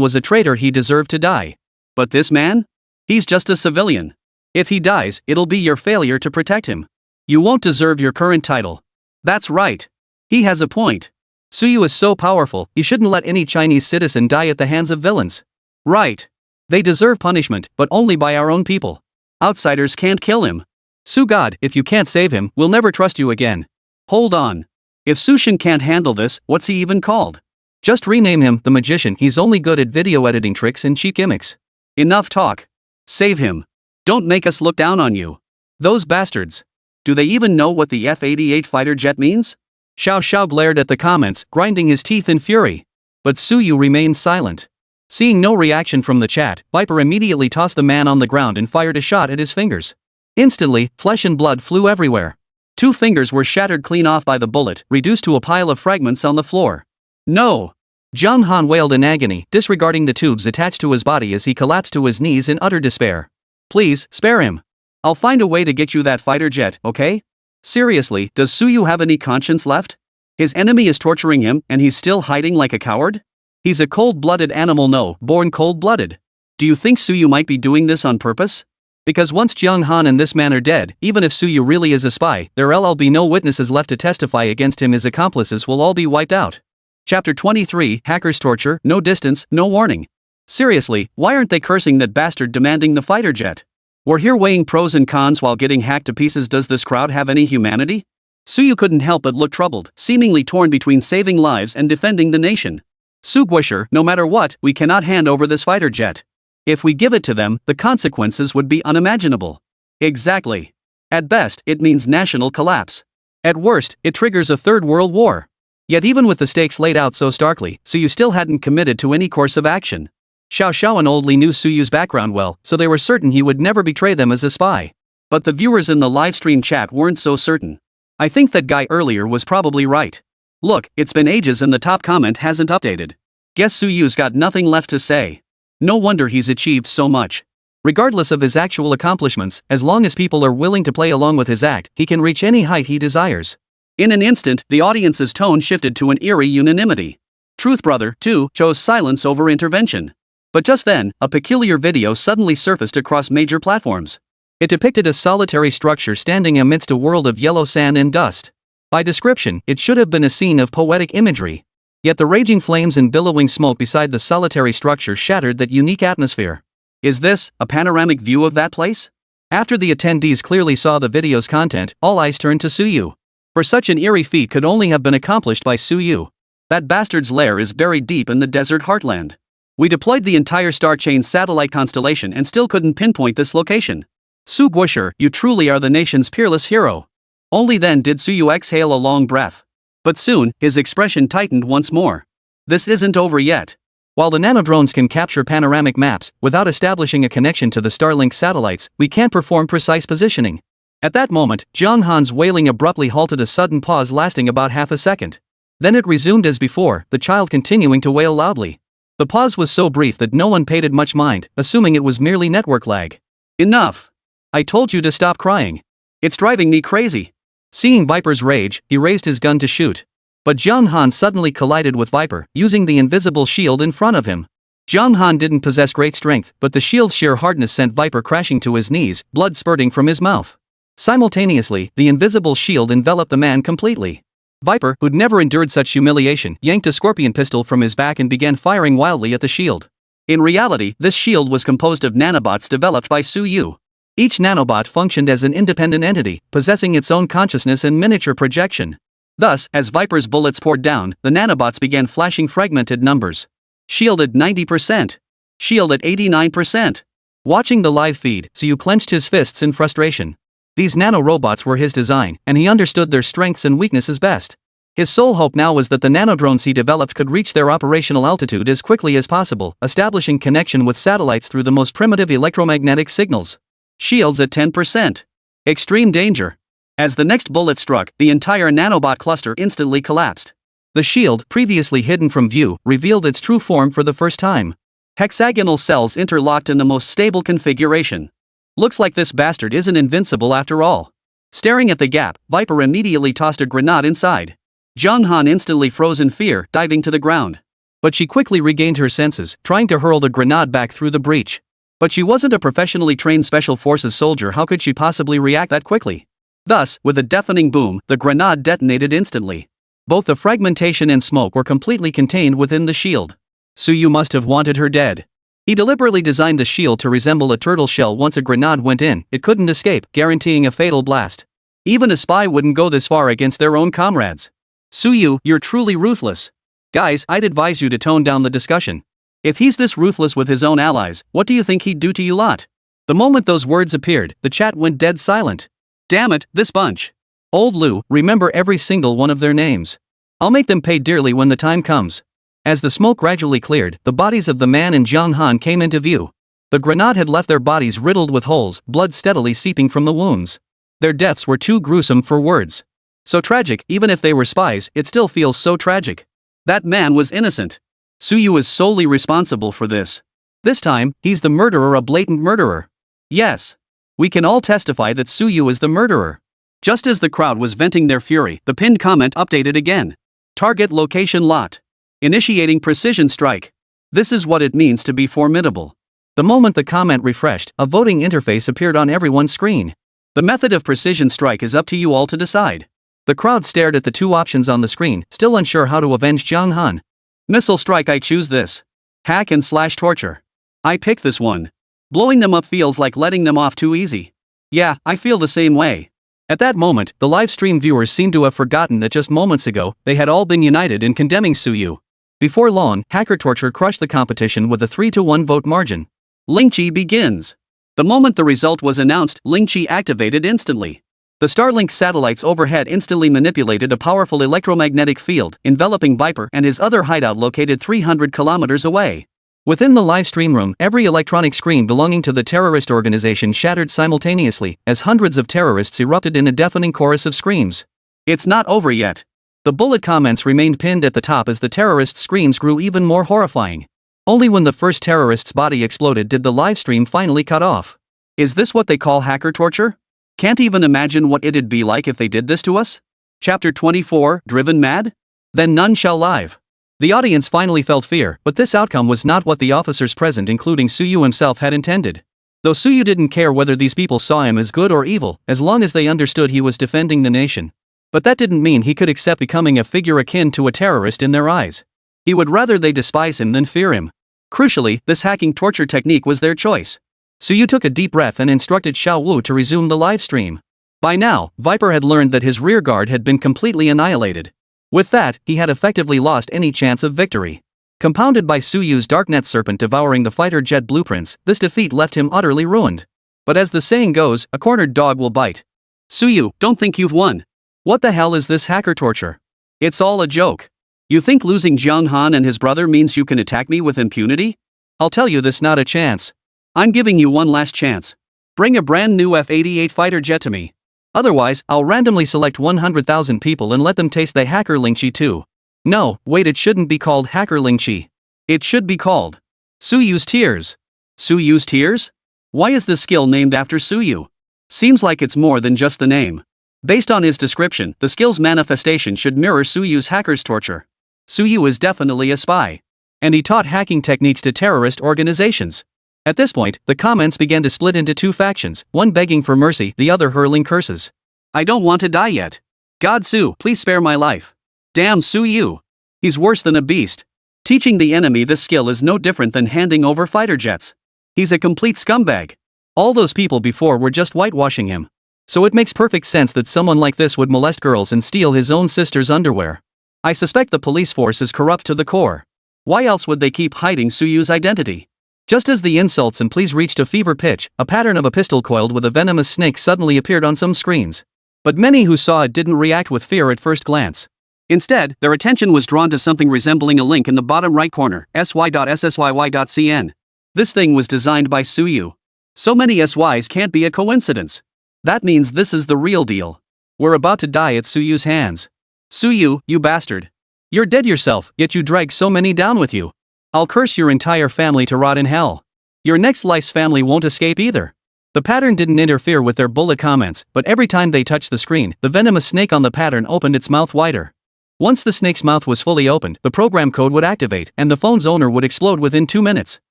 was a traitor, he deserved to die. But this man? He's just a civilian. If he dies, it'll be your failure to protect him. You won't deserve your current title. That's right. He has a point. Su Yu is so powerful, he shouldn't let any Chinese citizen die at the hands of villains. Right. They deserve punishment, but only by our own people. Outsiders can't kill him. Su God, if you can't save him, we'll never trust you again. Hold on. If Sushin can't handle this, what's he even called? Just rename him the Magician, he's only good at video editing tricks and cheap gimmicks. Enough talk. Save him. Don't make us look down on you. Those bastards. Do they even know what the F-88 fighter jet means? Xiao Xiao glared at the comments, grinding his teeth in fury. But Su Yu remained silent. Seeing no reaction from the chat, Viper immediately tossed the man on the ground and fired a shot at his fingers. Instantly, flesh and blood flew everywhere. 2 fingers were shattered clean off by the bullet, reduced to a pile of fragments on the floor. No! Jiang Han wailed in agony, disregarding the tubes attached to his body as he collapsed to his knees in utter despair. Please, spare him. I'll find a way to get you that fighter jet, okay? Seriously, does Su Yu have any conscience left? His enemy is torturing him, and he's still hiding like a coward? He's a cold-blooded animal, no, born cold-blooded. Do you think Su Yu might be doing this on purpose? Because once Jiang Han and this man are dead, even if Su Yu really is a spy, there'll be no witnesses left to testify against him. His accomplices will all be wiped out. Chapter 23, Hackers Torture, No Distance, No Warning. Seriously, why aren't they cursing that bastard demanding the fighter jet? We're here weighing pros and cons while getting hacked to pieces. Does this crowd have any humanity? Su Yu couldn't help but look troubled, seemingly torn between saving lives and defending the nation. Su Guisher, no matter what, we cannot hand over this fighter jet. If we give it to them, the consequences would be unimaginable. Exactly. At best, it means national collapse. At worst, it triggers a third world war. Yet even with the stakes laid out so starkly, Suyu still hadn't committed to any course of action. Xiao Xiao and Old Li knew Suyu's background well, so they were certain he would never betray them as a spy. But the viewers in the livestream chat weren't so certain. I think that guy earlier was probably right. Look, it's been ages and the top comment hasn't updated. Guess Suyu's got nothing left to say. No wonder he's achieved so much. Regardless of his actual accomplishments, as long as people are willing to play along with his act, he can reach any height he desires. In an instant, the audience's tone shifted to an eerie unanimity. Truth Brother, too, chose silence over intervention. But just then, a peculiar video suddenly surfaced across major platforms. It depicted a solitary structure standing amidst a world of yellow sand and dust. By description, it should have been a scene of poetic imagery. Yet the raging flames and billowing smoke beside the solitary structure shattered that unique atmosphere. Is this a panoramic view of that place? After the attendees clearly saw the video's content, all eyes turned to Suyu. For such an eerie feat could only have been accomplished by Suyu. That bastard's lair is buried deep in the desert heartland. We deployed the entire star chain satellite constellation and still couldn't pinpoint this location. Su Guosher, you truly are the nation's peerless hero. Only then did Suyu exhale a long breath. But soon, his expression tightened once more. This isn't over yet. While the nanodrones can capture panoramic maps, without establishing a connection to the Starlink satellites, we can't perform precise positioning. At that moment, Zhang Han's wailing abruptly halted, a sudden pause lasting about half a second. Then it resumed as before, the child continuing to wail loudly. The pause was so brief that no one paid it much mind, assuming it was merely network lag. Enough! I told you to stop crying. It's driving me crazy. Seeing Viper's rage, he raised his gun to shoot. But Zhang Han suddenly collided with Viper, using the invisible shield in front of him. Zhang Han didn't possess great strength, but the shield's sheer hardness sent Viper crashing to his knees, blood spurting from his mouth. Simultaneously, the invisible shield enveloped the man completely. Viper, who'd never endured such humiliation, yanked a scorpion pistol from his back and began firing wildly at the shield. In reality, this shield was composed of nanobots developed by Suyu. Each nanobot functioned as an independent entity, possessing its own consciousness and miniature projection. Thus, as Viper's bullets poured down, the nanobots began flashing fragmented numbers. Shield at 90%. Shield at 89%. Watching the live feed, Suyu clenched his fists in frustration. These nanorobots were his design, and he understood their strengths and weaknesses best. His sole hope now was that the nanodrones he developed could reach their operational altitude as quickly as possible, establishing connection with satellites through the most primitive electromagnetic signals. Shields at 10%. Extreme danger. As the next bullet struck, the entire nanobot cluster instantly collapsed. The shield, previously hidden from view, revealed its true form for the first time. Hexagonal cells interlocked in the most stable configuration. Looks like this bastard isn't invincible after all. Staring at the gap, Viper immediately tossed a grenade inside. Zhang Han instantly froze in fear, diving to the ground. But she quickly regained her senses, trying to hurl the grenade back through the breach. But she wasn't a professionally trained Special Forces soldier, how could she possibly react that quickly? Thus, with a deafening boom, the grenade detonated instantly. Both the fragmentation and smoke were completely contained within the shield. Suyu must have wanted her dead. He deliberately designed the shield to resemble a turtle shell. Once a grenade went in, it couldn't escape, guaranteeing a fatal blast. Even a spy wouldn't go this far against their own comrades. Suyu, you're truly ruthless. Guys, I'd advise you to tone down the discussion. If he's this ruthless with his own allies, what do you think he'd do to you lot? The moment those words appeared, the chat went dead silent. Damn it, this bunch. Old Lu, remember every single one of their names. I'll make them pay dearly when the time comes. As the smoke gradually cleared, the bodies of the man and Zhang Han came into view. The grenade had left their bodies riddled with holes, blood steadily seeping from the wounds. Their deaths were too gruesome for words. So tragic, even if they were spies, it still feels so tragic. That man was innocent. Suyu is solely responsible for this. This time, he's the murderer, a blatant murderer. Yes. We can all testify that Suyu is the murderer. Just as the crowd was venting their fury, the pinned comment updated again. Target location lot. Initiating precision strike. This is what it means to be formidable. The moment the comment refreshed, a voting interface appeared on everyone's screen. The method of precision strike is up to you all to decide. The crowd stared at the two options on the screen, still unsure how to avenge Zhang Han. Missile strike, I choose this. Hack and slash torture. I pick this one. Blowing them up feels like letting them off too easy. Yeah, I feel the same way. At that moment, the live stream viewers seemed to have forgotten that just moments ago, they had all been united in condemning Suyu. Before long, hacker torture crushed the competition with a 3-1 vote margin. Lingqi begins. The moment the result was announced, Lingqi activated instantly. The Starlink satellites overhead instantly manipulated a powerful electromagnetic field, enveloping Viper and his other hideout located 300 kilometers away. Within the live stream room, every electronic screen belonging to the terrorist organization shattered simultaneously, as hundreds of terrorists erupted in a deafening chorus of screams. "It's not over yet." The bullet comments remained pinned at the top as the terrorists' screams grew even more horrifying. Only when the first terrorist's body exploded did the live stream finally cut off. Is this what they call hacker torture? Can't even imagine what it'd be like if they did this to us? Chapter 24, Driven Mad? Then none shall live. The audience finally felt fear, but this outcome was not what the officers present, including Suyu himself, had intended. Though Suyu didn't care whether these people saw him as good or evil, as long as they understood he was defending the nation. But that didn't mean he could accept becoming a figure akin to a terrorist in their eyes. He would rather they despise him than fear him. Crucially, this hacking torture technique was their choice. Suyu took a deep breath and instructed Xiao Wu to resume the live stream. By now, Viper had learned that his rearguard had been completely annihilated. With that, he had effectively lost any chance of victory. Compounded by Suyu's darknet serpent devouring the fighter jet blueprints, this defeat left him utterly ruined. But as the saying goes, a cornered dog will bite. Suyu, don't think you've won. What the hell is this hacker torture? It's all a joke. You think losing Jiang Han and his brother means you can attack me with impunity? I'll tell you this, not a chance. I'm giving you one last chance. Bring a brand new F-88 fighter jet to me. Otherwise, I'll randomly select 100,000 people and let them taste the hacker lingchi too. No, wait, it shouldn't be called hacker lingchi. It should be called Suyu's tears. Suyu's tears? Why is this skill named after Suyu? Seems like it's more than just the name. Based on his description, the skill's manifestation should mirror Suyu's hacker's torture. Suyu is definitely a spy. And he taught hacking techniques to terrorist organizations. At this point, the comments began to split into two factions, one begging for mercy, the other hurling curses. I don't want to die yet. God Su, please spare my life. Damn Suyu. He's worse than a beast. Teaching the enemy this skill is no different than handing over fighter jets. He's a complete scumbag. All those people before were just whitewashing him. So it makes perfect sense that someone like this would molest girls and steal his own sister's underwear. I suspect the police force is corrupt to the core. Why else would they keep hiding Suyu's identity? Just as the insults and pleas reached a fever pitch, a pattern of a pistol coiled with a venomous snake suddenly appeared on some screens. But many who saw it didn't react with fear at first glance. Instead, their attention was drawn to something resembling a link in the bottom right corner, sy.ssyyy.cn. This thing was designed by Suyu. So many SYs can't be a coincidence. That means this is the real deal. We're about to die at Suyu's hands. Suyu, you bastard. You're dead yourself, yet you drag so many down with you. I'll curse your entire family to rot in hell. Your next life's family won't escape either. The pattern didn't interfere with their bullet comments, but every time they touched the screen, the venomous snake on the pattern opened its mouth wider. Once the snake's mouth was fully opened, the program code would activate, and the phone's owner would explode within 2 minutes.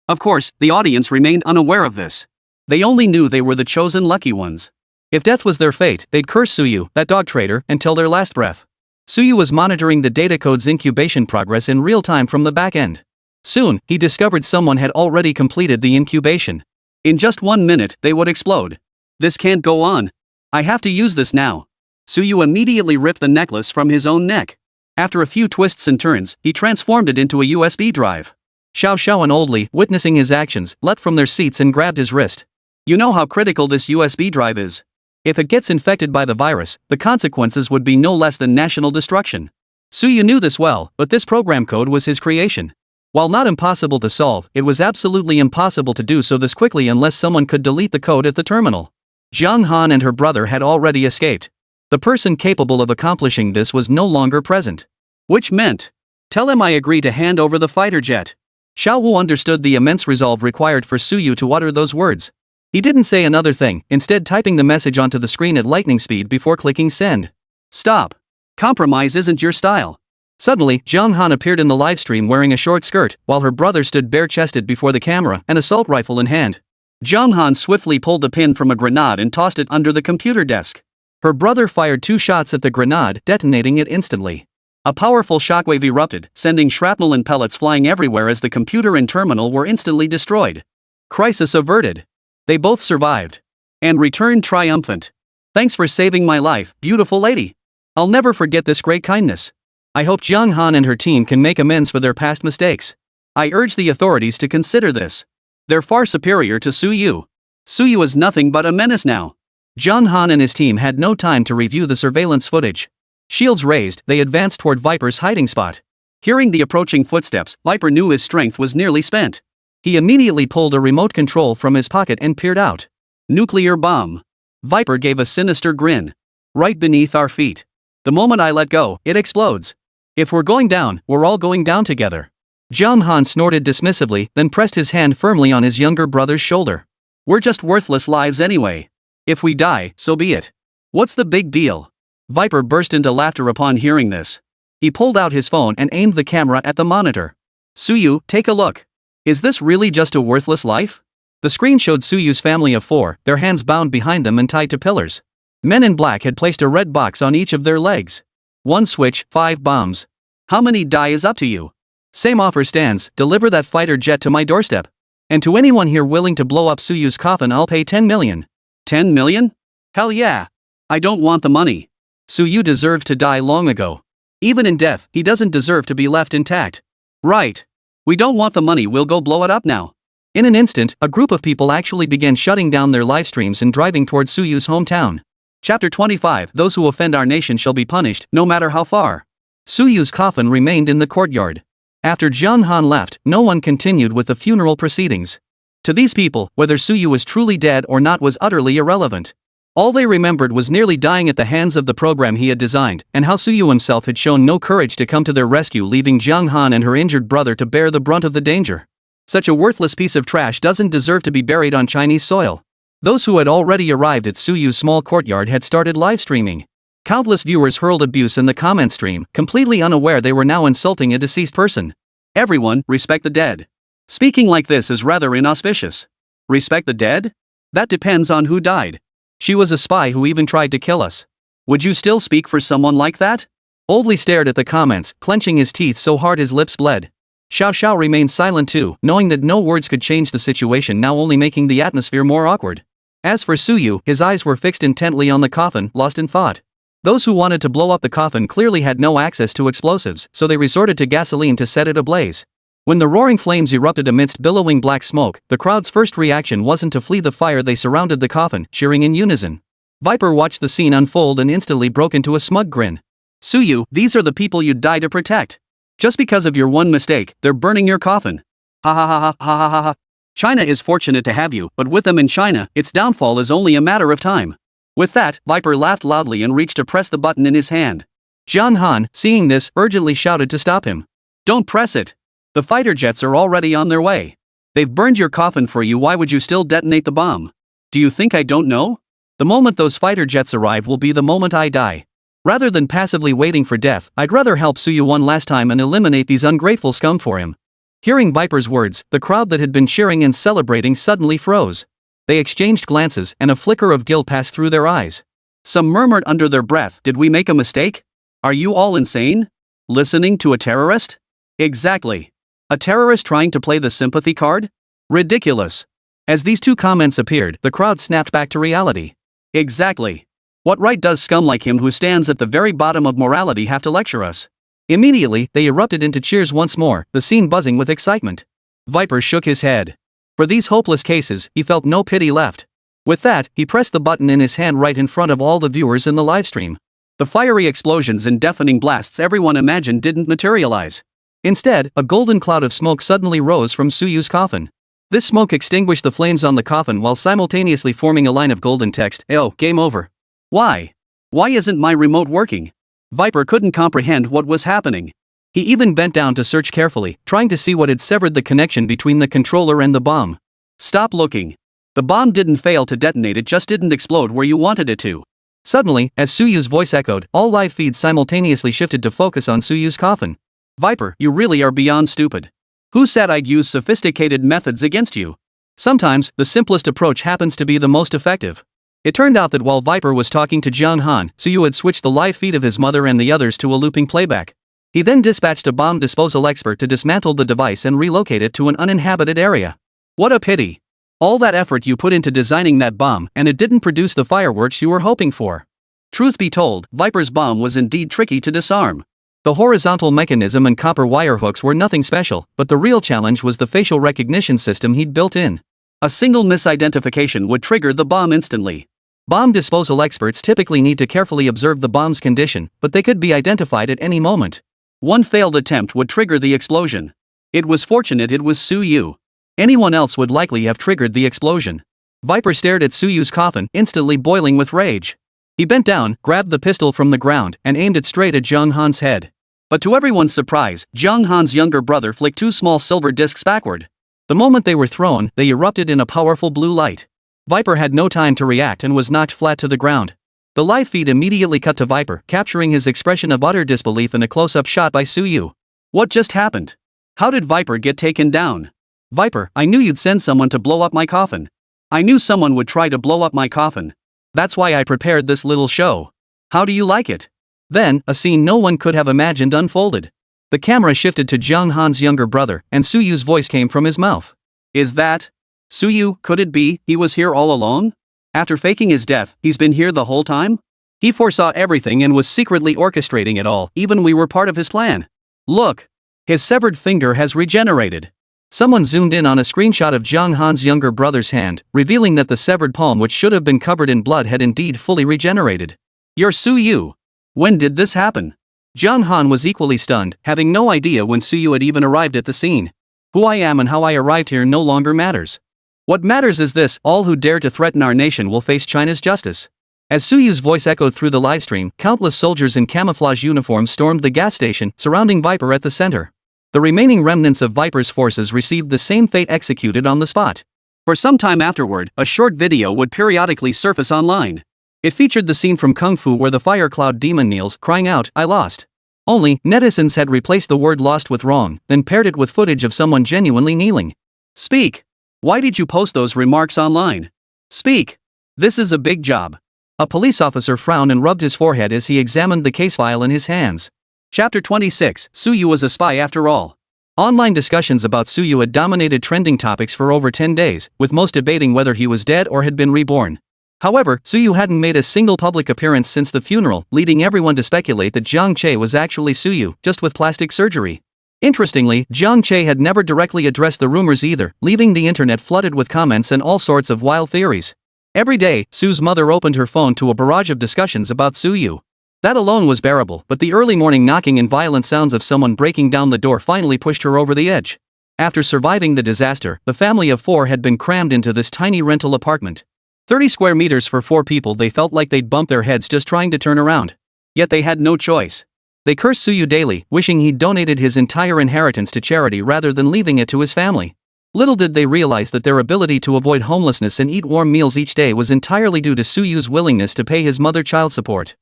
Of course, the audience remained unaware of this. They only knew they were the chosen lucky ones. If death was their fate, they'd curse Suyu, that dog traitor, until their last breath. Suyu was monitoring the data code's incubation progress in real time from the back end. Soon, he discovered someone had already completed the incubation. In just 1 minute, they would explode. This can't go on. I have to use this now. Suyu immediately ripped the necklace from his own neck. After a few twists and turns, he transformed it into a USB drive. Xiao Xiao and Old Li, witnessing his actions, leapt from their seats and grabbed his wrist. You know how critical this USB drive is. If it gets infected by the virus, the consequences would be no less than national destruction. Suyu knew this well, but this program code was his creation. While not impossible to solve, it was absolutely impossible to do so this quickly unless someone could delete the code at the terminal. Jiang Han and her brother had already escaped. The person capable of accomplishing this was no longer present. Which meant, tell him I agree to hand over the fighter jet. Xiao Wu understood the immense resolve required for Suyu to utter those words. He didn't say another thing, instead typing the message onto the screen at lightning speed before clicking send. Stop. Compromise isn't your style. Suddenly, Jiang Han appeared in the livestream wearing a short skirt, while her brother stood bare-chested before the camera, an assault rifle in hand. Jiang Han swiftly pulled the pin from a grenade and tossed it under the computer desk. Her brother fired 2 shots at the grenade, detonating it instantly. A powerful shockwave erupted, sending shrapnel and pellets flying everywhere as the computer and terminal were instantly destroyed. Crisis averted. They both survived. And returned triumphant. Thanks for saving my life, beautiful lady. I'll never forget this great kindness. I hope Jiang Han and her team can make amends for their past mistakes. I urge the authorities to consider this. They're far superior to Suyu. Suyu is nothing but a menace now. John Han and his team had no time to review the surveillance footage. Shields raised, they advanced toward Viper's hiding spot. Hearing the approaching footsteps, Viper knew his strength was nearly spent. He immediately pulled a remote control from his pocket and peered out. Nuclear bomb. Viper gave a sinister grin. Right beneath our feet. The moment I let go, it explodes. If we're going down, we're all going down together. John Han snorted dismissively, then pressed his hand firmly on his younger brother's shoulder. We're just worthless lives anyway. If we die, so be it. What's the big deal? Viper burst into laughter upon hearing this. He pulled out his phone and aimed the camera at the monitor. Suyu, take a look. Is this really just a worthless life? The screen showed Suyu's family of 4, their hands bound behind them and tied to pillars. Men in black had placed a red box on each of their legs. 1 switch, 5 bombs. How many die is up to you? Same offer stands, deliver that fighter jet to my doorstep. And to anyone here willing to blow up Suyu's coffin, I'll pay 10 million. 10 million? Hell yeah. I don't want the money. Suyu deserved to die long ago. Even in death, he doesn't deserve to be left intact. Right. We don't want the money, we'll go blow it up now. In an instant, a group of people actually began shutting down their live streams and driving toward Suyu's hometown. Chapter 25, Those who offend our nation shall be punished, no matter how far. Suyu's coffin remained in the courtyard. After Jiang Han left, no one continued with the funeral proceedings. To these people, whether Suyu was truly dead or not was utterly irrelevant. All they remembered was nearly dying at the hands of the program he had designed, and how Suyu himself had shown no courage to come to their rescue, leaving Jiang Han and her injured brother to bear the brunt of the danger. Such a worthless piece of trash doesn't deserve to be buried on Chinese soil. Those who had already arrived at Suyu's small courtyard had started live streaming. Countless viewers hurled abuse in the comment stream, completely unaware they were now insulting a deceased person. Everyone, respect the dead. Speaking like this is rather inauspicious. Respect the dead? That depends on who died. She was a spy who even tried to kill us. Would you still speak for someone like that? Oldly stared at the comments, clenching his teeth so hard his lips bled. Xiao Xiao remained silent too, knowing that no words could change the situation, now only making the atmosphere more awkward. As for Suyu, his eyes were fixed intently on the coffin, lost in thought. Those who wanted to blow up the coffin clearly had no access to explosives, so they resorted to gasoline to set it ablaze. When the roaring flames erupted amidst billowing black smoke, the crowd's first reaction wasn't to flee the fire, they surrounded the coffin, cheering in unison. Viper watched the scene unfold and instantly broke into a smug grin. Suyu, these are the people you'd die to protect. Just because of your one mistake, they're burning your coffin. Ha ha ha ha ha ha ha ha. China is fortunate to have you, but with them in China, its downfall is only a matter of time. With that, Viper laughed loudly and reached to press the button in his hand. Jiang Han, seeing this, urgently shouted to stop him. Don't press it. The fighter jets are already on their way. They've burned your coffin for you, why would you still detonate the bomb? Do you think I don't know? The moment those fighter jets arrive will be the moment I die. Rather than passively waiting for death, I'd rather help Suyu one last time and eliminate these ungrateful scum for him. Hearing Viper's words, the crowd that had been cheering and celebrating suddenly froze. They exchanged glances, and a flicker of guilt passed through their eyes. Some murmured under their breath, did we make a mistake? Are you all insane? Listening to a terrorist? Exactly. A terrorist trying to play the sympathy card? Ridiculous. As these two comments appeared, the crowd snapped back to reality. Exactly. What right does scum like him who stands at the very bottom of morality have to lecture us? Immediately, they erupted into cheers once more, the scene buzzing with excitement. Viper shook his head. For these hopeless cases, he felt no pity left. With that, he pressed the button in his hand right in front of all the viewers in the livestream. The fiery explosions and deafening blasts everyone imagined didn't materialize. Instead, a golden cloud of smoke suddenly rose from Suyu's coffin. This smoke extinguished the flames on the coffin while simultaneously forming a line of golden text, "Oh, game over." Why? Why isn't my remote working? Viper couldn't comprehend what was happening. He even bent down to search carefully, trying to see what had severed the connection between the controller and the bomb. Stop looking. The bomb didn't fail to detonate, it just didn't explode where you wanted it to. Suddenly, as Suyu's voice echoed, all live feeds simultaneously shifted to focus on Suyu's coffin. Viper, you really are beyond stupid. Who said I'd use sophisticated methods against you? Sometimes, the simplest approach happens to be the most effective. It turned out that while Viper was talking to Jiang Han, Suyu had switched the live feed of his mother and the others to a looping playback. He then dispatched a bomb disposal expert to dismantle the device and relocate it to an uninhabited area. What a pity. All that effort you put into designing that bomb, and it didn't produce the fireworks you were hoping for. Truth be told, Viper's bomb was indeed tricky to disarm. The horizontal mechanism and copper wire hooks were nothing special, but the real challenge was the facial recognition system he'd built in. A single misidentification would trigger the bomb instantly. Bomb disposal experts typically need to carefully observe the bomb's condition, but they could be identified at any moment. One failed attempt would trigger the explosion. It was fortunate it was Suyu. Anyone else would likely have triggered the explosion. Viper stared at Suyu's coffin, instantly boiling with rage. He bent down, grabbed the pistol from the ground, and aimed it straight at Jung Han's head. But to everyone's surprise, Jung Han's younger brother flicked two small silver discs backward. The moment they were thrown, they erupted in a powerful blue light. Viper had no time to react and was knocked flat to the ground. The live feed immediately cut to Viper, capturing his expression of utter disbelief in a close-up shot by Suyu. What just happened? How did Viper get taken down? Viper, I knew you'd send someone to blow up my coffin. I knew someone would try to blow up my coffin. That's why I prepared this little show. How do you like it? Then, a scene no one could have imagined unfolded. The camera shifted to Jung Han's younger brother, and Suyu's voice came from his mouth. Is that Suyu? Could it be he was here all along? After faking his death, he's been here the whole time? He foresaw everything and was secretly orchestrating it all, even we were part of his plan. Look! His severed finger has regenerated. Someone zoomed in on a screenshot of Jung Han's younger brother's hand, revealing that the severed palm which should have been covered in blood had indeed fully regenerated. You're Suyu! When did this happen? Jung Han was equally stunned, having no idea when Suyu had even arrived at the scene. Who I am and how I arrived here no longer matters. What matters is this: all who dare to threaten our nation will face China's justice. As Suyu's voice echoed through the livestream, countless soldiers in camouflage uniforms stormed the gas station, surrounding Viper at the center. The remaining remnants of Viper's forces received the same fate, executed on the spot. For some time afterward, a short video would periodically surface online. It featured the scene from Kung Fu where the Fire Cloud demon kneels, crying out, "I lost." Only, netizens had replaced the word lost with wrong, then paired it with footage of someone genuinely kneeling. Speak! Why did you post those remarks online? Speak! This is a big job. A police officer frowned and rubbed his forehead as he examined the case file in his hands. Chapter 26, Suyu was a spy after all. Online discussions about Suyu had dominated trending topics for over 10 days, with most debating whether he was dead or had been reborn. However, Suyu hadn't made a single public appearance since the funeral, leading everyone to speculate that Jiang Che was actually Suyu, just with plastic surgery. Interestingly, Jiang Che had never directly addressed the rumors either, leaving the internet flooded with comments and all sorts of wild theories. Every day, Su's mother opened her phone to a barrage of discussions about Suyu. That alone was bearable, but the early morning knocking and violent sounds of someone breaking down the door finally pushed her over the edge. After surviving the disaster, the family of 4 had been crammed into this tiny rental apartment. 30 square meters for 4 people. They felt like they'd bump their heads just trying to turn around. Yet they had no choice. They cursed Suyu daily, wishing he'd donated his entire inheritance to charity rather than leaving it to his family. Little did they realize that their ability to avoid homelessness and eat warm meals each day was entirely due to Suyu's willingness to pay his mother child support.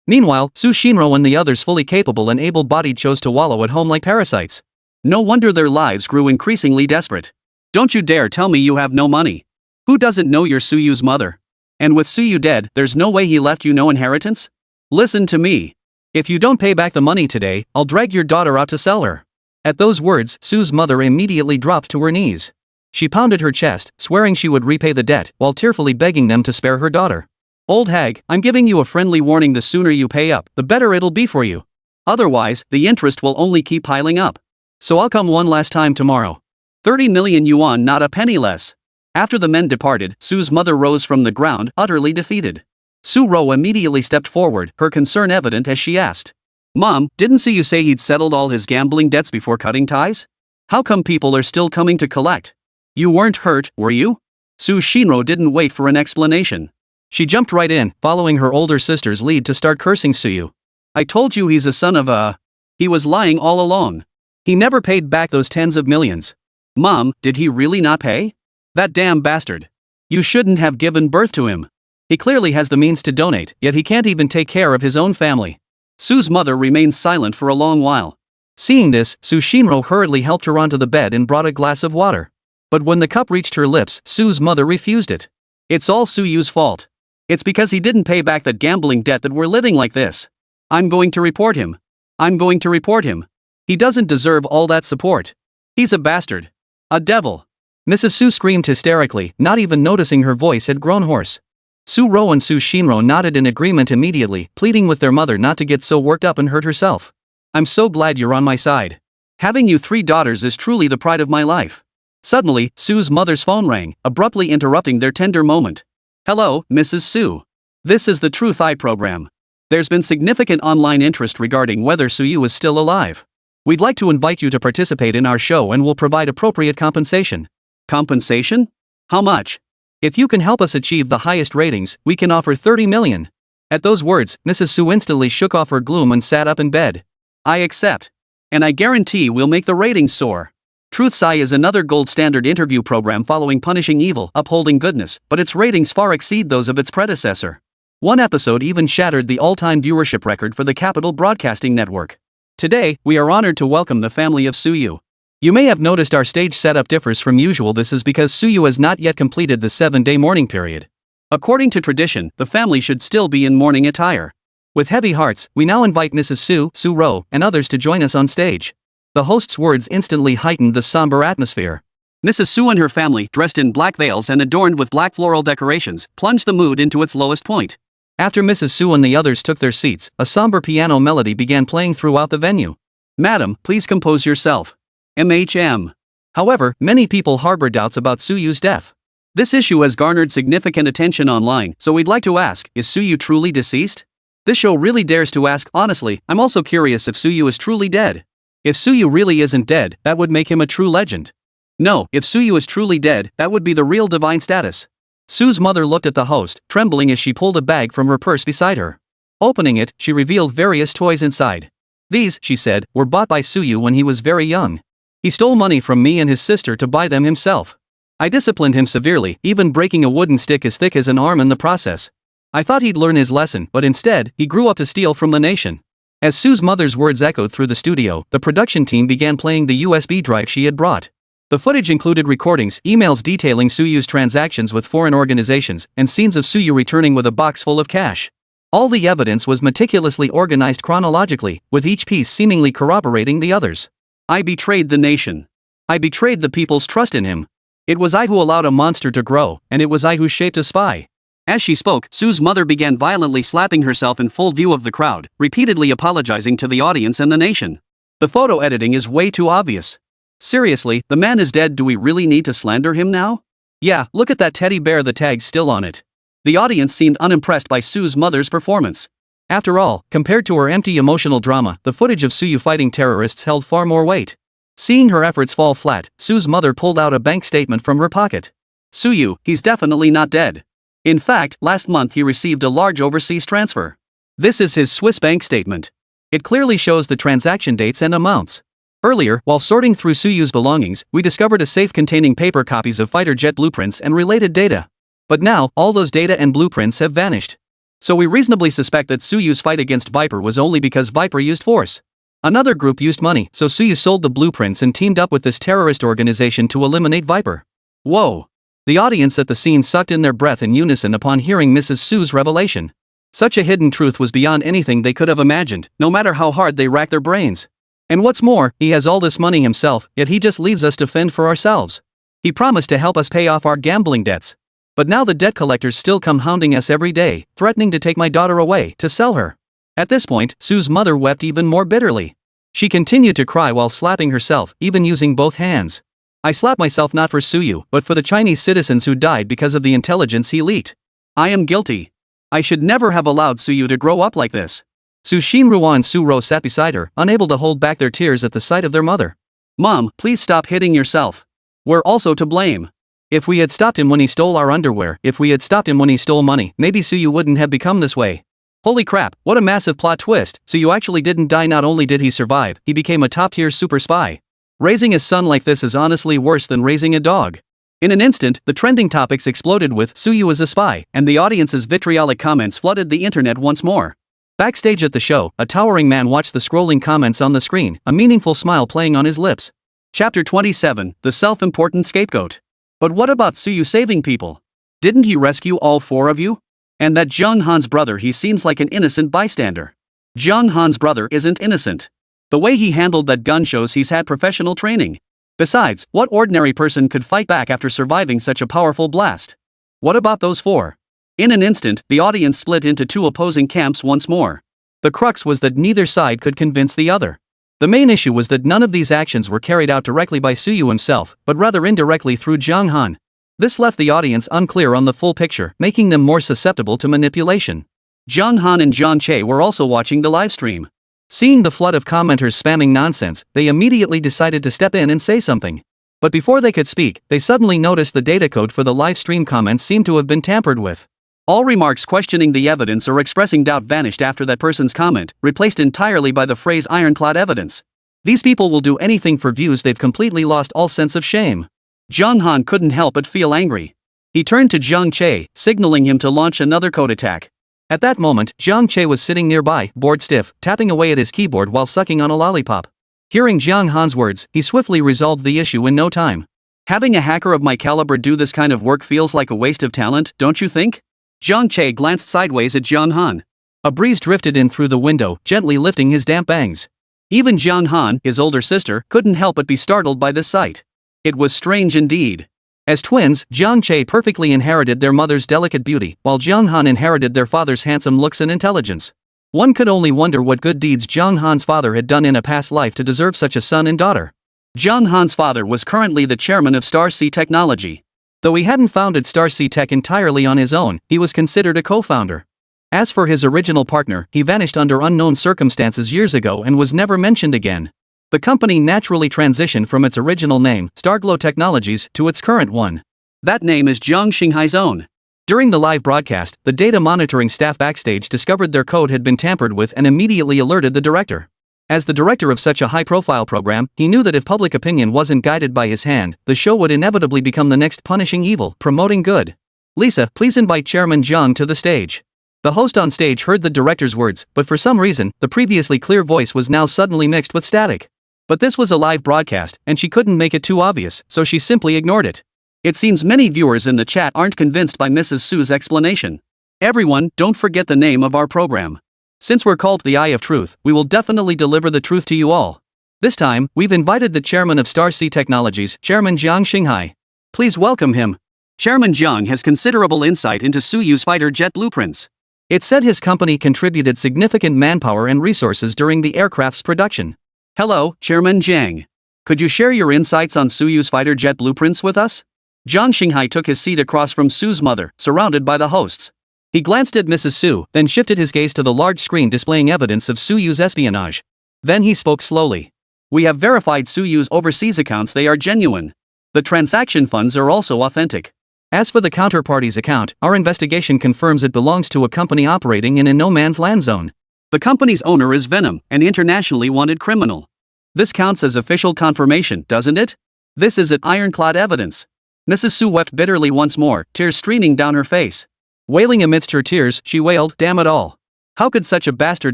Meanwhile, Su Shinro and the others, fully capable and able-bodied, chose to wallow at home like parasites. No wonder their lives grew increasingly desperate. Don't you dare tell me you have no money. Who doesn't know you're Suyu's mother? And with Suyu dead, there's no way he left you no inheritance? Listen to me. If you don't pay back the money today, I'll drag your daughter out to sell her. At those words, Su's mother immediately dropped to her knees. She pounded her chest, swearing she would repay the debt, while tearfully begging them to spare her daughter. Old hag, I'm giving you a friendly warning: the sooner you pay up, the better it'll be for you. Otherwise, the interest will only keep piling up. So I'll come one last time tomorrow. 30 million yuan, not a penny less. After the men departed, Su's mother rose from the ground, utterly defeated. Su Ro immediately stepped forward, her concern evident as she asked, "Mom, didn't Suyu say he'd settled all his gambling debts before cutting ties? How come people are still coming to collect? You weren't hurt, were you?" Su Shinro didn't wait for an explanation. She jumped right in, following her older sister's lead to start cursing Suyu. "I told you he's a son of a... He was lying all along. He never paid back those tens of millions. Mom, did he really not pay? That damn bastard. You shouldn't have given birth to him. He clearly has the means to donate, yet he can't even take care of his own family." Su's mother remained silent for a long while. Seeing this, Su Shinro hurriedly helped her onto the bed and brought a glass of water. But when the cup reached her lips, Su's mother refused it. "It's all Suyu's fault. It's because he didn't pay back that gambling debt that we're living like this. I'm going to report him. I'm going to report him. He doesn't deserve all that support. He's a bastard. A devil." Mrs. Su screamed hysterically, not even noticing her voice had grown hoarse. Su Ro and Su Shinro nodded in agreement immediately, pleading with their mother not to get so worked up and hurt herself. "I'm so glad you're on my side. Having you 3 daughters is truly the pride of my life." Suddenly, Su's mother's phone rang, abruptly interrupting their tender moment. "Hello, Mrs. Su. This is the Truth I program. There's been significant online interest regarding whether Suyu is still alive. We'd like to invite you to participate in our show and will provide appropriate compensation. Compensation? How much? If you can help us achieve the highest ratings, we can offer 30 million. At those words, Mrs. Su instantly shook off her gloom and sat up in bed. I accept. And I guarantee we'll make the ratings soar. Truth's Eye is another gold standard interview program following punishing evil, upholding goodness, but its ratings far exceed those of its predecessor. One episode even shattered the all-time viewership record for the Capital Broadcasting Network. Today, we are honored to welcome the family of Suyu. You may have noticed our stage setup differs from usual. This is because Suyu has not yet completed the 7-day mourning period. According to tradition, the family should still be in mourning attire. With heavy hearts, we now invite Mrs. Su Ro, and others to join us on stage. The host's words instantly heightened the somber atmosphere. Mrs. Su and her family, dressed in black veils and adorned with black floral decorations, plunged the mood into its lowest point. After Mrs. Su and the others took their seats, a somber piano melody began playing throughout the venue. Madam, please compose yourself. MHM. However, many people harbor doubts about Suyu's death. This issue has garnered significant attention online, so we'd like to ask, is Suyu truly deceased? This show really dares to ask. Honestly, I'm also curious if Suyu is truly dead. If Suyu really isn't dead, that would make him a true legend. No, if Suyu is truly dead, that would be the real divine status. Su's mother looked at the host, trembling as she pulled a bag from her purse beside her. Opening it, she revealed various toys inside. These, she said, were bought by Suyu when he was very young. He stole money from me and his sister to buy them himself. I disciplined him severely, even breaking a wooden stick as thick as an arm in the process. I thought he'd learn his lesson, but instead, he grew up to steal from the nation. As Su's mother's words echoed through the studio, the production team began playing the USB drive she had brought. The footage included recordings, emails detailing Suyu's transactions with foreign organizations, and scenes of Suyu returning with a box full of cash. All the evidence was meticulously organized chronologically, with each piece seemingly corroborating the others. I betrayed the nation. I betrayed the people's trust in him. It was I who allowed a monster to grow, and it was I who shaped a spy. As she spoke, Su's mother began violently slapping herself in full view of the crowd, repeatedly apologizing to the audience and the nation. The photo editing is way too obvious. Seriously, the man is dead. Do we really need to slander him now? Yeah, look at that teddy bear, the tag's still on it. The audience seemed unimpressed by Su's mother's performance. After all, compared to her empty emotional drama, the footage of Suyu fighting terrorists held far more weight. Seeing her efforts fall flat, Su's mother pulled out a bank statement from her pocket. Suyu, he's definitely not dead. In fact, last month he received a large overseas transfer. This is his Swiss bank statement. It clearly shows the transaction dates and amounts. Earlier, while sorting through Suyu's belongings, we discovered a safe containing paper copies of fighter jet blueprints and related data. But now, all those data and blueprints have vanished. So we reasonably suspect that Suyu's fight against Viper was only because Viper used force. Another group used money, so Suyu sold the blueprints and teamed up with this terrorist organization to eliminate Viper. Whoa! The audience at the scene sucked in their breath in unison upon hearing Mrs. Su's revelation. Such a hidden truth was beyond anything they could have imagined, no matter how hard they racked their brains. And what's more, he has all this money himself, yet he just leaves us to fend for ourselves. He promised to help us pay off our gambling debts. But now the debt collectors still come hounding us every day, threatening to take my daughter away, to sell her. At this point, Su's mother wept even more bitterly. She continued to cry while slapping herself, even using both hands. I slapped myself not for Suyu, but for the Chinese citizens who died because of the intelligence he leaked. I am guilty. I should never have allowed Suyu to grow up like this. Su Xinrua and Su Ro sat beside her, unable to hold back their tears at the sight of their mother. Mom, please stop hitting yourself. We're also to blame. If we had stopped him when he stole our underwear, if we had stopped him when he stole money, maybe Suyu wouldn't have become this way. Holy crap, what a massive plot twist. Suyu actually didn't die. Not only did he survive, he became a top-tier super spy. Raising a son like this is honestly worse than raising a dog. In an instant, the trending topics exploded with Suyu is a spy, and the audience's vitriolic comments flooded the internet once more. Backstage at the show, a towering man watched the scrolling comments on the screen, a meaningful smile playing on his lips. Chapter 27, The Self-Important Scapegoat. But what about Suyu saving people? Didn't he rescue all 4 of you? And that Zheng Han's brother, he seems like an innocent bystander. Zheng Han's brother isn't innocent. The way he handled that gun shows he's had professional training. Besides, what ordinary person could fight back after surviving such a powerful blast? What about those 4? In an instant, the audience split into 2 opposing camps once more. The crux was that neither side could convince the other. The main issue was that none of these actions were carried out directly by Suyu himself, but rather indirectly through Zheng Han. This left the audience unclear on the full picture, making them more susceptible to manipulation. Zhang Han and Zhang Che were also watching the livestream. Seeing the flood of commenters spamming nonsense, they immediately decided to step in and say something. But before they could speak, they suddenly noticed the data code for the live stream comments seemed to have been tampered with. All remarks questioning the evidence or expressing doubt vanished after that person's comment, replaced entirely by the phrase ironclad evidence. These people will do anything for views. They've completely lost all sense of shame. Zhang Han couldn't help but feel angry. He turned to Zhang Che, signaling him to launch another code attack. At that moment, Zhang Che was sitting nearby, bored stiff, tapping away at his keyboard while sucking on a lollipop. Hearing Zhang Han's words, he swiftly resolved the issue in no time. Having a hacker of my caliber do this kind of work feels like a waste of talent, don't you think? Zhang Che glanced sideways at Zhang Han. A breeze drifted in through the window, gently lifting his damp bangs. Even Zhang Han, his older sister, couldn't help but be startled by this sight. It was strange indeed. As twins, Zhang Che perfectly inherited their mother's delicate beauty, while Zhang Han inherited their father's handsome looks and intelligence. One could only wonder what good deeds Zhang Han's father had done in a past life to deserve such a son and daughter. Zhang Han's father was currently the chairman of Star Sea Technology. Though he hadn't founded Star Sea Tech entirely on his own, he was considered a co-founder. As for his original partner, he vanished under unknown circumstances years ago and was never mentioned again. The company naturally transitioned from its original name, Starglow Technologies, to its current one. That name is Zhang Xinghai's own. During the live broadcast, the data monitoring staff backstage discovered their code had been tampered with and immediately alerted the director. As the director of such a high-profile program, he knew that if public opinion wasn't guided by his hand, the show would inevitably become the next punishing evil, promoting good. Lisa, please invite Chairman Zhang to the stage. The host on stage heard the director's words, but for some reason, the previously clear voice was now suddenly mixed with static. But this was a live broadcast, and she couldn't make it too obvious, so she simply ignored it. It seems many viewers in the chat aren't convinced by Mrs. Su's explanation. Everyone, don't forget the name of our program. Since we're called the Eye of Truth, we will definitely deliver the truth to you all. This time, we've invited the chairman of Star Sea Technologies, Chairman Zhang Xinghai. Please welcome him. Chairman Zhang has considerable insight into Soyuz fighter jet blueprints. It's said his company contributed significant manpower and resources during the aircraft's production. Hello, Chairman Zhang. Could you share your insights on Soyuz fighter jet blueprints with us? Zhang Xinghai took his seat across from Su's mother, surrounded by the hosts. He glanced at Mrs. Su, then shifted his gaze to the large screen displaying evidence of Soyuz espionage. Then he spoke slowly. We have verified Soyuz overseas accounts. They are genuine. The transaction funds are also authentic. As for the counterparty's account, our investigation confirms it belongs to a company operating in a no-man's land zone. The company's owner is Venom, an internationally wanted criminal. This counts as official confirmation, doesn't it? This is ironclad evidence. Mrs. Su wept bitterly once more, tears streaming down her face. Wailing amidst her tears, she wailed, damn it all. How could such a bastard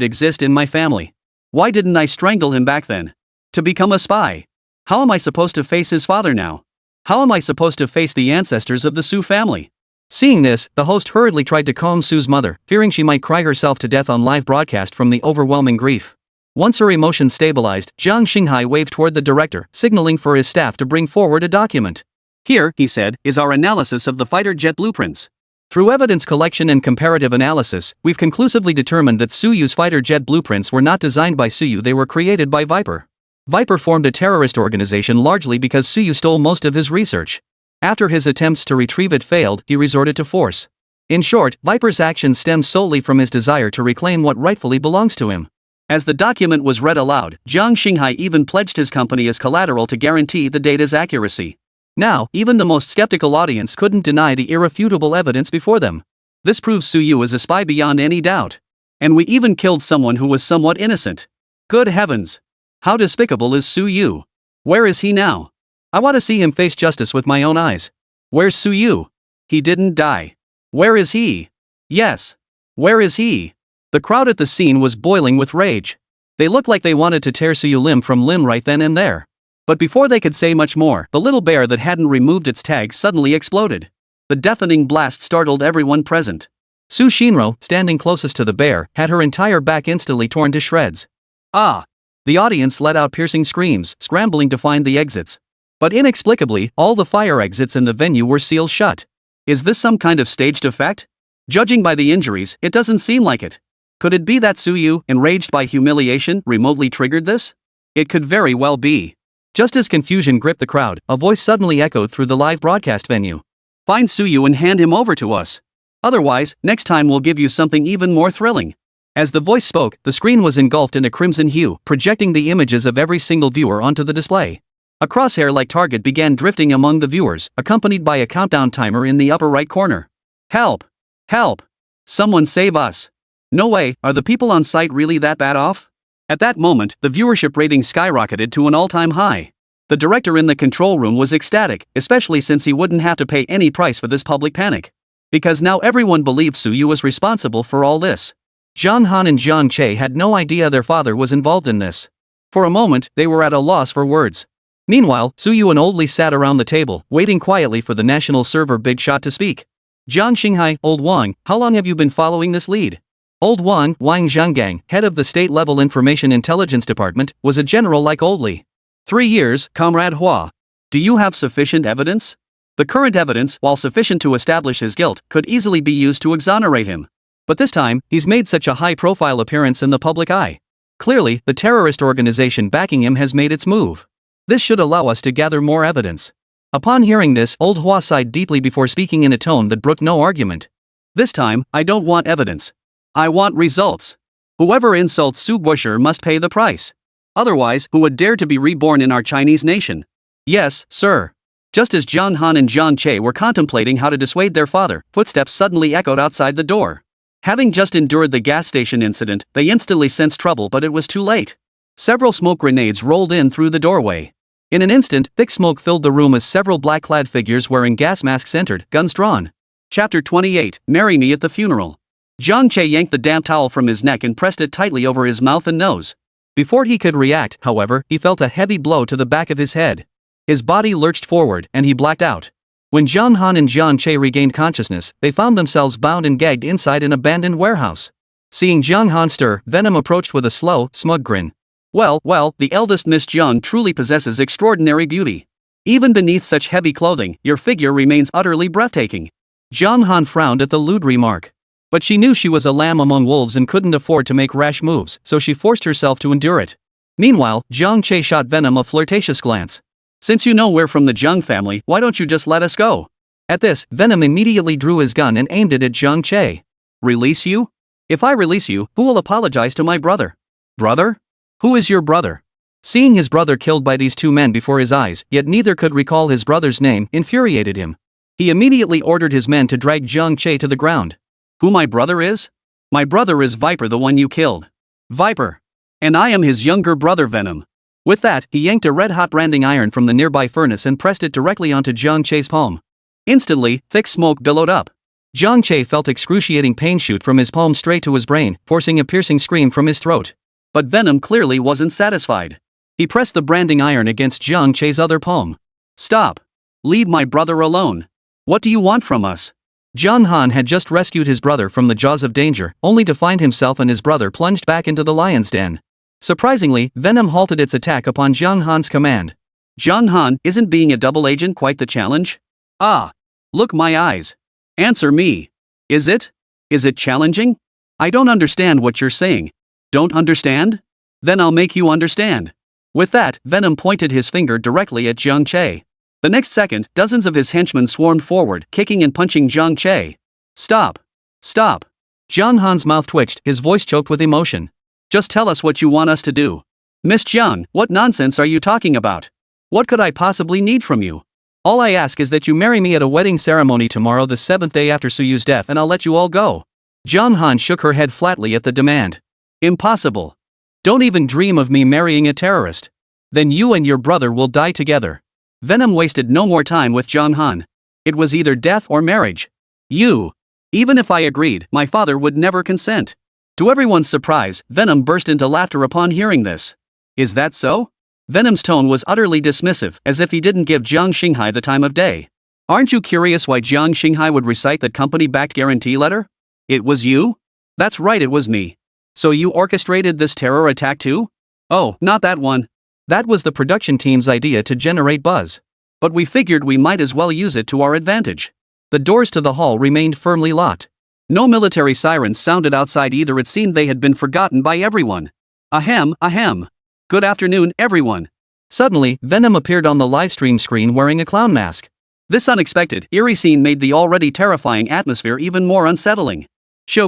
exist in my family? Why didn't I strangle him back then? To become a spy? How am I supposed to face his father now? How am I supposed to face the ancestors of the Su family? Seeing this, the host hurriedly tried to calm Su's mother, fearing she might cry herself to death on live broadcast from the overwhelming grief. Once her emotions stabilized, Zhang Xinghai waved toward the director, signaling for his staff to bring forward a document. Here, he said, is our analysis of the fighter jet blueprints. Through evidence collection and comparative analysis, we've conclusively determined that Soyuz fighter jet blueprints were not designed by Soyuz, they were created by Viper. Viper formed a terrorist organization largely because Soyuz stole most of his research. After his attempts to retrieve it failed, he resorted to force. In short, Viper's actions stemmed solely from his desire to reclaim what rightfully belongs to him. As the document was read aloud, Zhang Xinghai even pledged his company as collateral to guarantee the data's accuracy. Now, even the most skeptical audience couldn't deny the irrefutable evidence before them. This proves Soyuz is a spy beyond any doubt. And we even killed someone who was somewhat innocent. Good heavens! How despicable is Soyuz? Where is he now? I want to see him face justice with my own eyes. Where's Soyuz? He didn't die. Where is he? Yes. Where is he? The crowd at the scene was boiling with rage. They looked like they wanted to tear Soyuz limb from limb right then and there. But before they could say much more, the little bear that hadn't removed its tag suddenly exploded. The deafening blast startled everyone present. Su Shinro, standing closest to the bear, had her entire back instantly torn to shreds. Ah! The audience let out piercing screams, scrambling to find the exits. But inexplicably, all the fire exits in the venue were sealed shut. Is this some kind of staged effect? Judging by the injuries, it doesn't seem like it. Could it be that Soyuz, enraged by humiliation, remotely triggered this? It could very well be. Just as confusion gripped the crowd, a voice suddenly echoed through the live broadcast venue. Find Suyu and hand him over to us. Otherwise, next time we'll give you something even more thrilling. As the voice spoke, the screen was engulfed in a crimson hue, projecting the images of every single viewer onto the display. A crosshair-like target began drifting among the viewers, accompanied by a countdown timer in the upper right corner. Help! Help! Someone save us! No way, are the people on site really that bad off? At that moment, the viewership rating skyrocketed to an all-time high. The director in the control room was ecstatic, especially since he wouldn't have to pay any price for this public panic. Because now everyone believed Suyu was responsible for all this. John Han and John Che had no idea their father was involved in this. For a moment, they were at a loss for words. Meanwhile, Suyu and Old Lee sat around the table, waiting quietly for the national server big shot to speak. Jiang Xinghai, Old Wang, how long have you been following this lead? Old Wang Zhanggang, head of the state-level information intelligence department, was a general like Old Lee. 3 years, Comrade Hua. Do you have sufficient evidence? The current evidence, while sufficient to establish his guilt, could easily be used to exonerate him. But this time, he's made such a high-profile appearance in the public eye. Clearly, the terrorist organization backing him has made its move. This should allow us to gather more evidence. Upon hearing this, Old Hua sighed deeply before speaking in a tone that brooked no argument. This time, I don't want evidence. I want results. Whoever insults Su Guosher must pay the price. Otherwise, who would dare to be reborn in our Chinese nation? Yes, sir. Just as John Han and John Che were contemplating how to dissuade their father, footsteps suddenly echoed outside the door. Having just endured the gas station incident, they instantly sensed trouble, but it was too late. Several smoke grenades rolled in through the doorway. In an instant, thick smoke filled the room as several black-clad figures wearing gas masks entered, guns drawn. Chapter 28, Marry Me at the Funeral. Zhang Che yanked the damp towel from his neck and pressed it tightly over his mouth and nose. Before he could react, however, he felt a heavy blow to the back of his head. His body lurched forward, and he blacked out. When John Han and John Che regained consciousness, they found themselves bound and gagged inside an abandoned warehouse. Seeing Jiang Han stir, Venom approached with a slow, smug grin. Well, the eldest Miss Jiang truly possesses extraordinary beauty. Even beneath such heavy clothing, your figure remains utterly breathtaking. Jiang Han frowned at the lewd remark. But she knew she was a lamb among wolves and couldn't afford to make rash moves, so she forced herself to endure it. Meanwhile, Jiang Che shot Venom a flirtatious glance. Since you know we're from the Jiang family, why don't you just let us go? At this, Venom immediately drew his gun and aimed it at Jiang Che. Release you? If I release you, who will apologize to my brother? Brother? Who is your brother? Seeing his brother killed by these two men before his eyes, yet neither could recall his brother's name, infuriated him. He immediately ordered his men to drag Jiang Che to the ground. Who my brother is? My brother is Viper, the one you killed. Viper. And I am his younger brother Venom. With that, he yanked a red-hot branding iron from the nearby furnace and pressed it directly onto Jiang Che's palm. Instantly, thick smoke billowed up. Jiang Che felt excruciating pain shoot from his palm straight to his brain, forcing a piercing scream from his throat. But Venom clearly wasn't satisfied. He pressed the branding iron against Jiang Che's other palm. Stop. Leave my brother alone. What do you want from us? John Han had just rescued his brother from the jaws of danger, only to find himself and his brother plunged back into the lion's den. Surprisingly, Venom halted its attack upon Jiang Han's command. Jiang Han, isn't being a double agent quite the challenge? Ah. Look my eyes. Answer me. Is it? Is it challenging? I don't understand what you're saying. Don't understand? Then I'll make you understand. With that, Venom pointed his finger directly at Jiang Che. The next second, dozens of his henchmen swarmed forward, kicking and punching Jiang Che. Stop. Stop. Jiang Han's mouth twitched, his voice choked with emotion. Just tell us what you want us to do. Miss Jiang, what nonsense are you talking about? What could I possibly need from you? All I ask is that you marry me at a wedding ceremony tomorrow, the 7th day after Suyu's death, and I'll let you all go. Jiang Han shook her head flatly at the demand. Impossible. Don't even dream of me marrying a terrorist. Then you and your brother will die together. Venom wasted no more time with Jiang Han. It was either death or marriage. Even if I agreed, my father would never consent. To everyone's surprise, Venom burst into laughter upon hearing this. Is that so? Venom's tone was utterly dismissive, as if he didn't give Jiang Xinghai the time of day. Aren't you curious why Jiang Xinghai would recite that company-backed guarantee letter? It was you? That's right, it was me. So you orchestrated this terror attack too? Oh, not that one. That was the production team's idea to generate buzz. But we figured we might as well use it to our advantage. The doors to the hall remained firmly locked. No military sirens sounded outside either. It seemed they had been forgotten by everyone. Ahem, ahem. Good afternoon, everyone. Suddenly, Venom appeared on the livestream screen wearing a clown mask. This unexpected, eerie scene made the already terrifying atmosphere even more unsettling.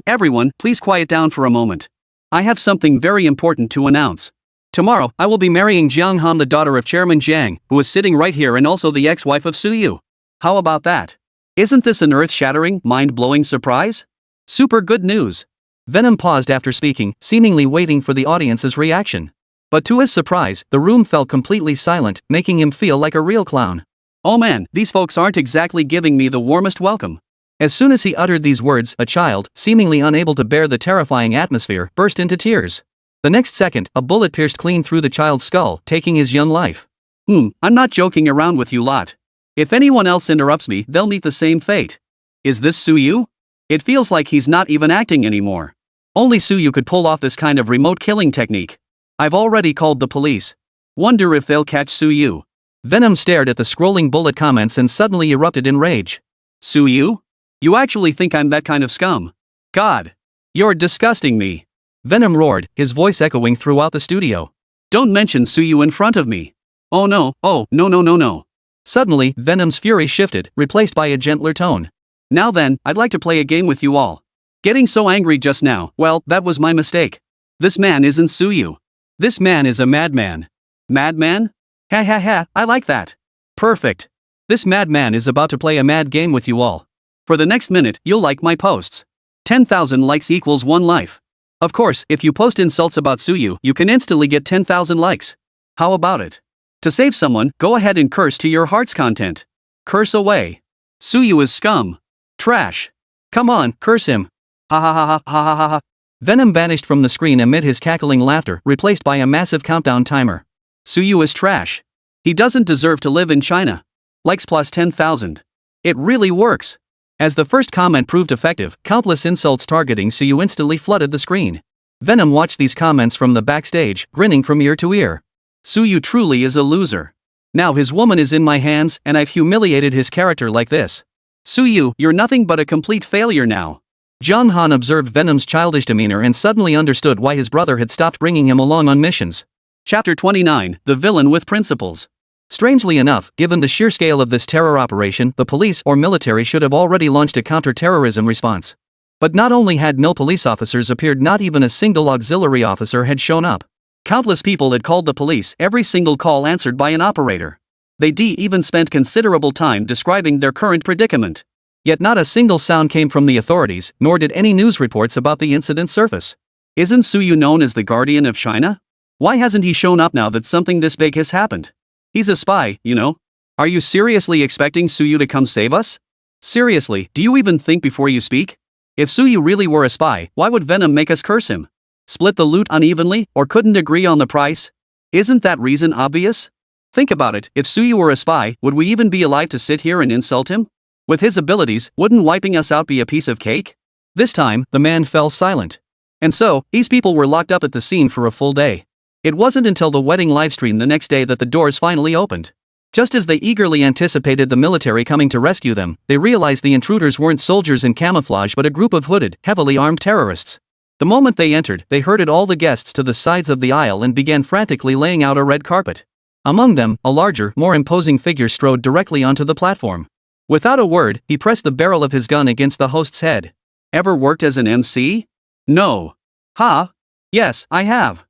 Everyone, please quiet down for a moment. I have something very important to announce. Tomorrow, I will be marrying Jiang Han, the daughter of Chairman Jiang, who is sitting right here and also the ex-wife of Su Yu. How about that? Isn't this an earth-shattering, mind-blowing surprise? Super good news. Venom paused after speaking, seemingly waiting for the audience's reaction. But to his surprise, the room fell completely silent, making him feel like a real clown. Oh man, these folks aren't exactly giving me the warmest welcome. As soon as he uttered these words, a child, seemingly unable to bear the terrifying atmosphere, burst into tears. The next second, a bullet pierced clean through the child's skull, taking his young life. I'm not joking around with you lot. If anyone else interrupts me, they'll meet the same fate. Is this Su Yu? It feels like he's not even acting anymore. Only Su Yu could pull off this kind of remote killing technique. I've already called the police. Wonder if they'll catch Su Yu. Venom stared at the scrolling bullet comments and suddenly erupted in rage. Su Yu? You actually think I'm that kind of scum? God. You're disgusting me. Venom roared, his voice echoing throughout the studio. Don't mention Su Yu in front of me. Oh no, no. Suddenly, Venom's fury shifted, replaced by a gentler tone. Now then, I'd like to play a game with you all. Getting so angry just now, well, that was my mistake. This man isn't Su Yu. This man is a madman. Madman? Ha ha ha, I like that. Perfect. This madman is about to play a mad game with you all. For the next minute, you'll like my posts. 10,000 likes equals 1 life. Of course, if you post insults about Su Yu, you can instantly get 10,000 likes. How about it? To save someone, go ahead and curse to your heart's content. Curse away. Su Yu is scum. Trash. Come on, curse him. Ha ha ha ha ha ha ha. Venom vanished from the screen amid his cackling laughter, replaced by a massive countdown timer. Su Yu is trash. He doesn't deserve to live in China. Likes plus 10,000. It really works. As the first comment proved effective, countless insults targeting Su Yu instantly flooded the screen. Venom watched these comments from the backstage, grinning from ear to ear. Su Yu truly is a loser. Now his woman is in my hands and I've humiliated his character like this. Su Yu, you're nothing but a complete failure now. Jiang Han observed Venom's childish demeanor and suddenly understood why his brother had stopped bringing him along on missions. Chapter 29, The Villain with Principles. Strangely enough, given the sheer scale of this terror operation, the police or military should have already launched a counter-terrorism response. But not only had no police officers appeared, not even a single auxiliary officer had shown up. Countless people had called the police, every single call answered by an operator. They even spent considerable time describing their current predicament. Yet not a single sound came from the authorities, nor did any news reports about the incident surface. Isn't Su Yu known as the Guardian of China? Why hasn't he shown up now that something this big has happened? He's a spy, you know. Are you seriously expecting Su Yu to come save us? Seriously, do you even think before you speak? If Su Yu really were a spy, why would Venom make us curse him? Split the loot unevenly, or couldn't agree on the price? Isn't that reason obvious? Think about it, if Su Yu were a spy, would we even be alive to sit here and insult him? With his abilities, wouldn't wiping us out be a piece of cake? This time, the man fell silent. And so, these people were locked up at the scene for a full day. It wasn't until the wedding livestream the next day that the doors finally opened. Just as they eagerly anticipated the military coming to rescue them, they realized the intruders weren't soldiers in camouflage but a group of hooded, heavily armed terrorists. The moment they entered, they herded all the guests to the sides of the aisle and began frantically laying out a red carpet. Among them, a larger, more imposing figure strode directly onto the platform. Without a word, he pressed the barrel of his gun against the host's head. Ever worked as an MC? No. Ha? Yes, I have.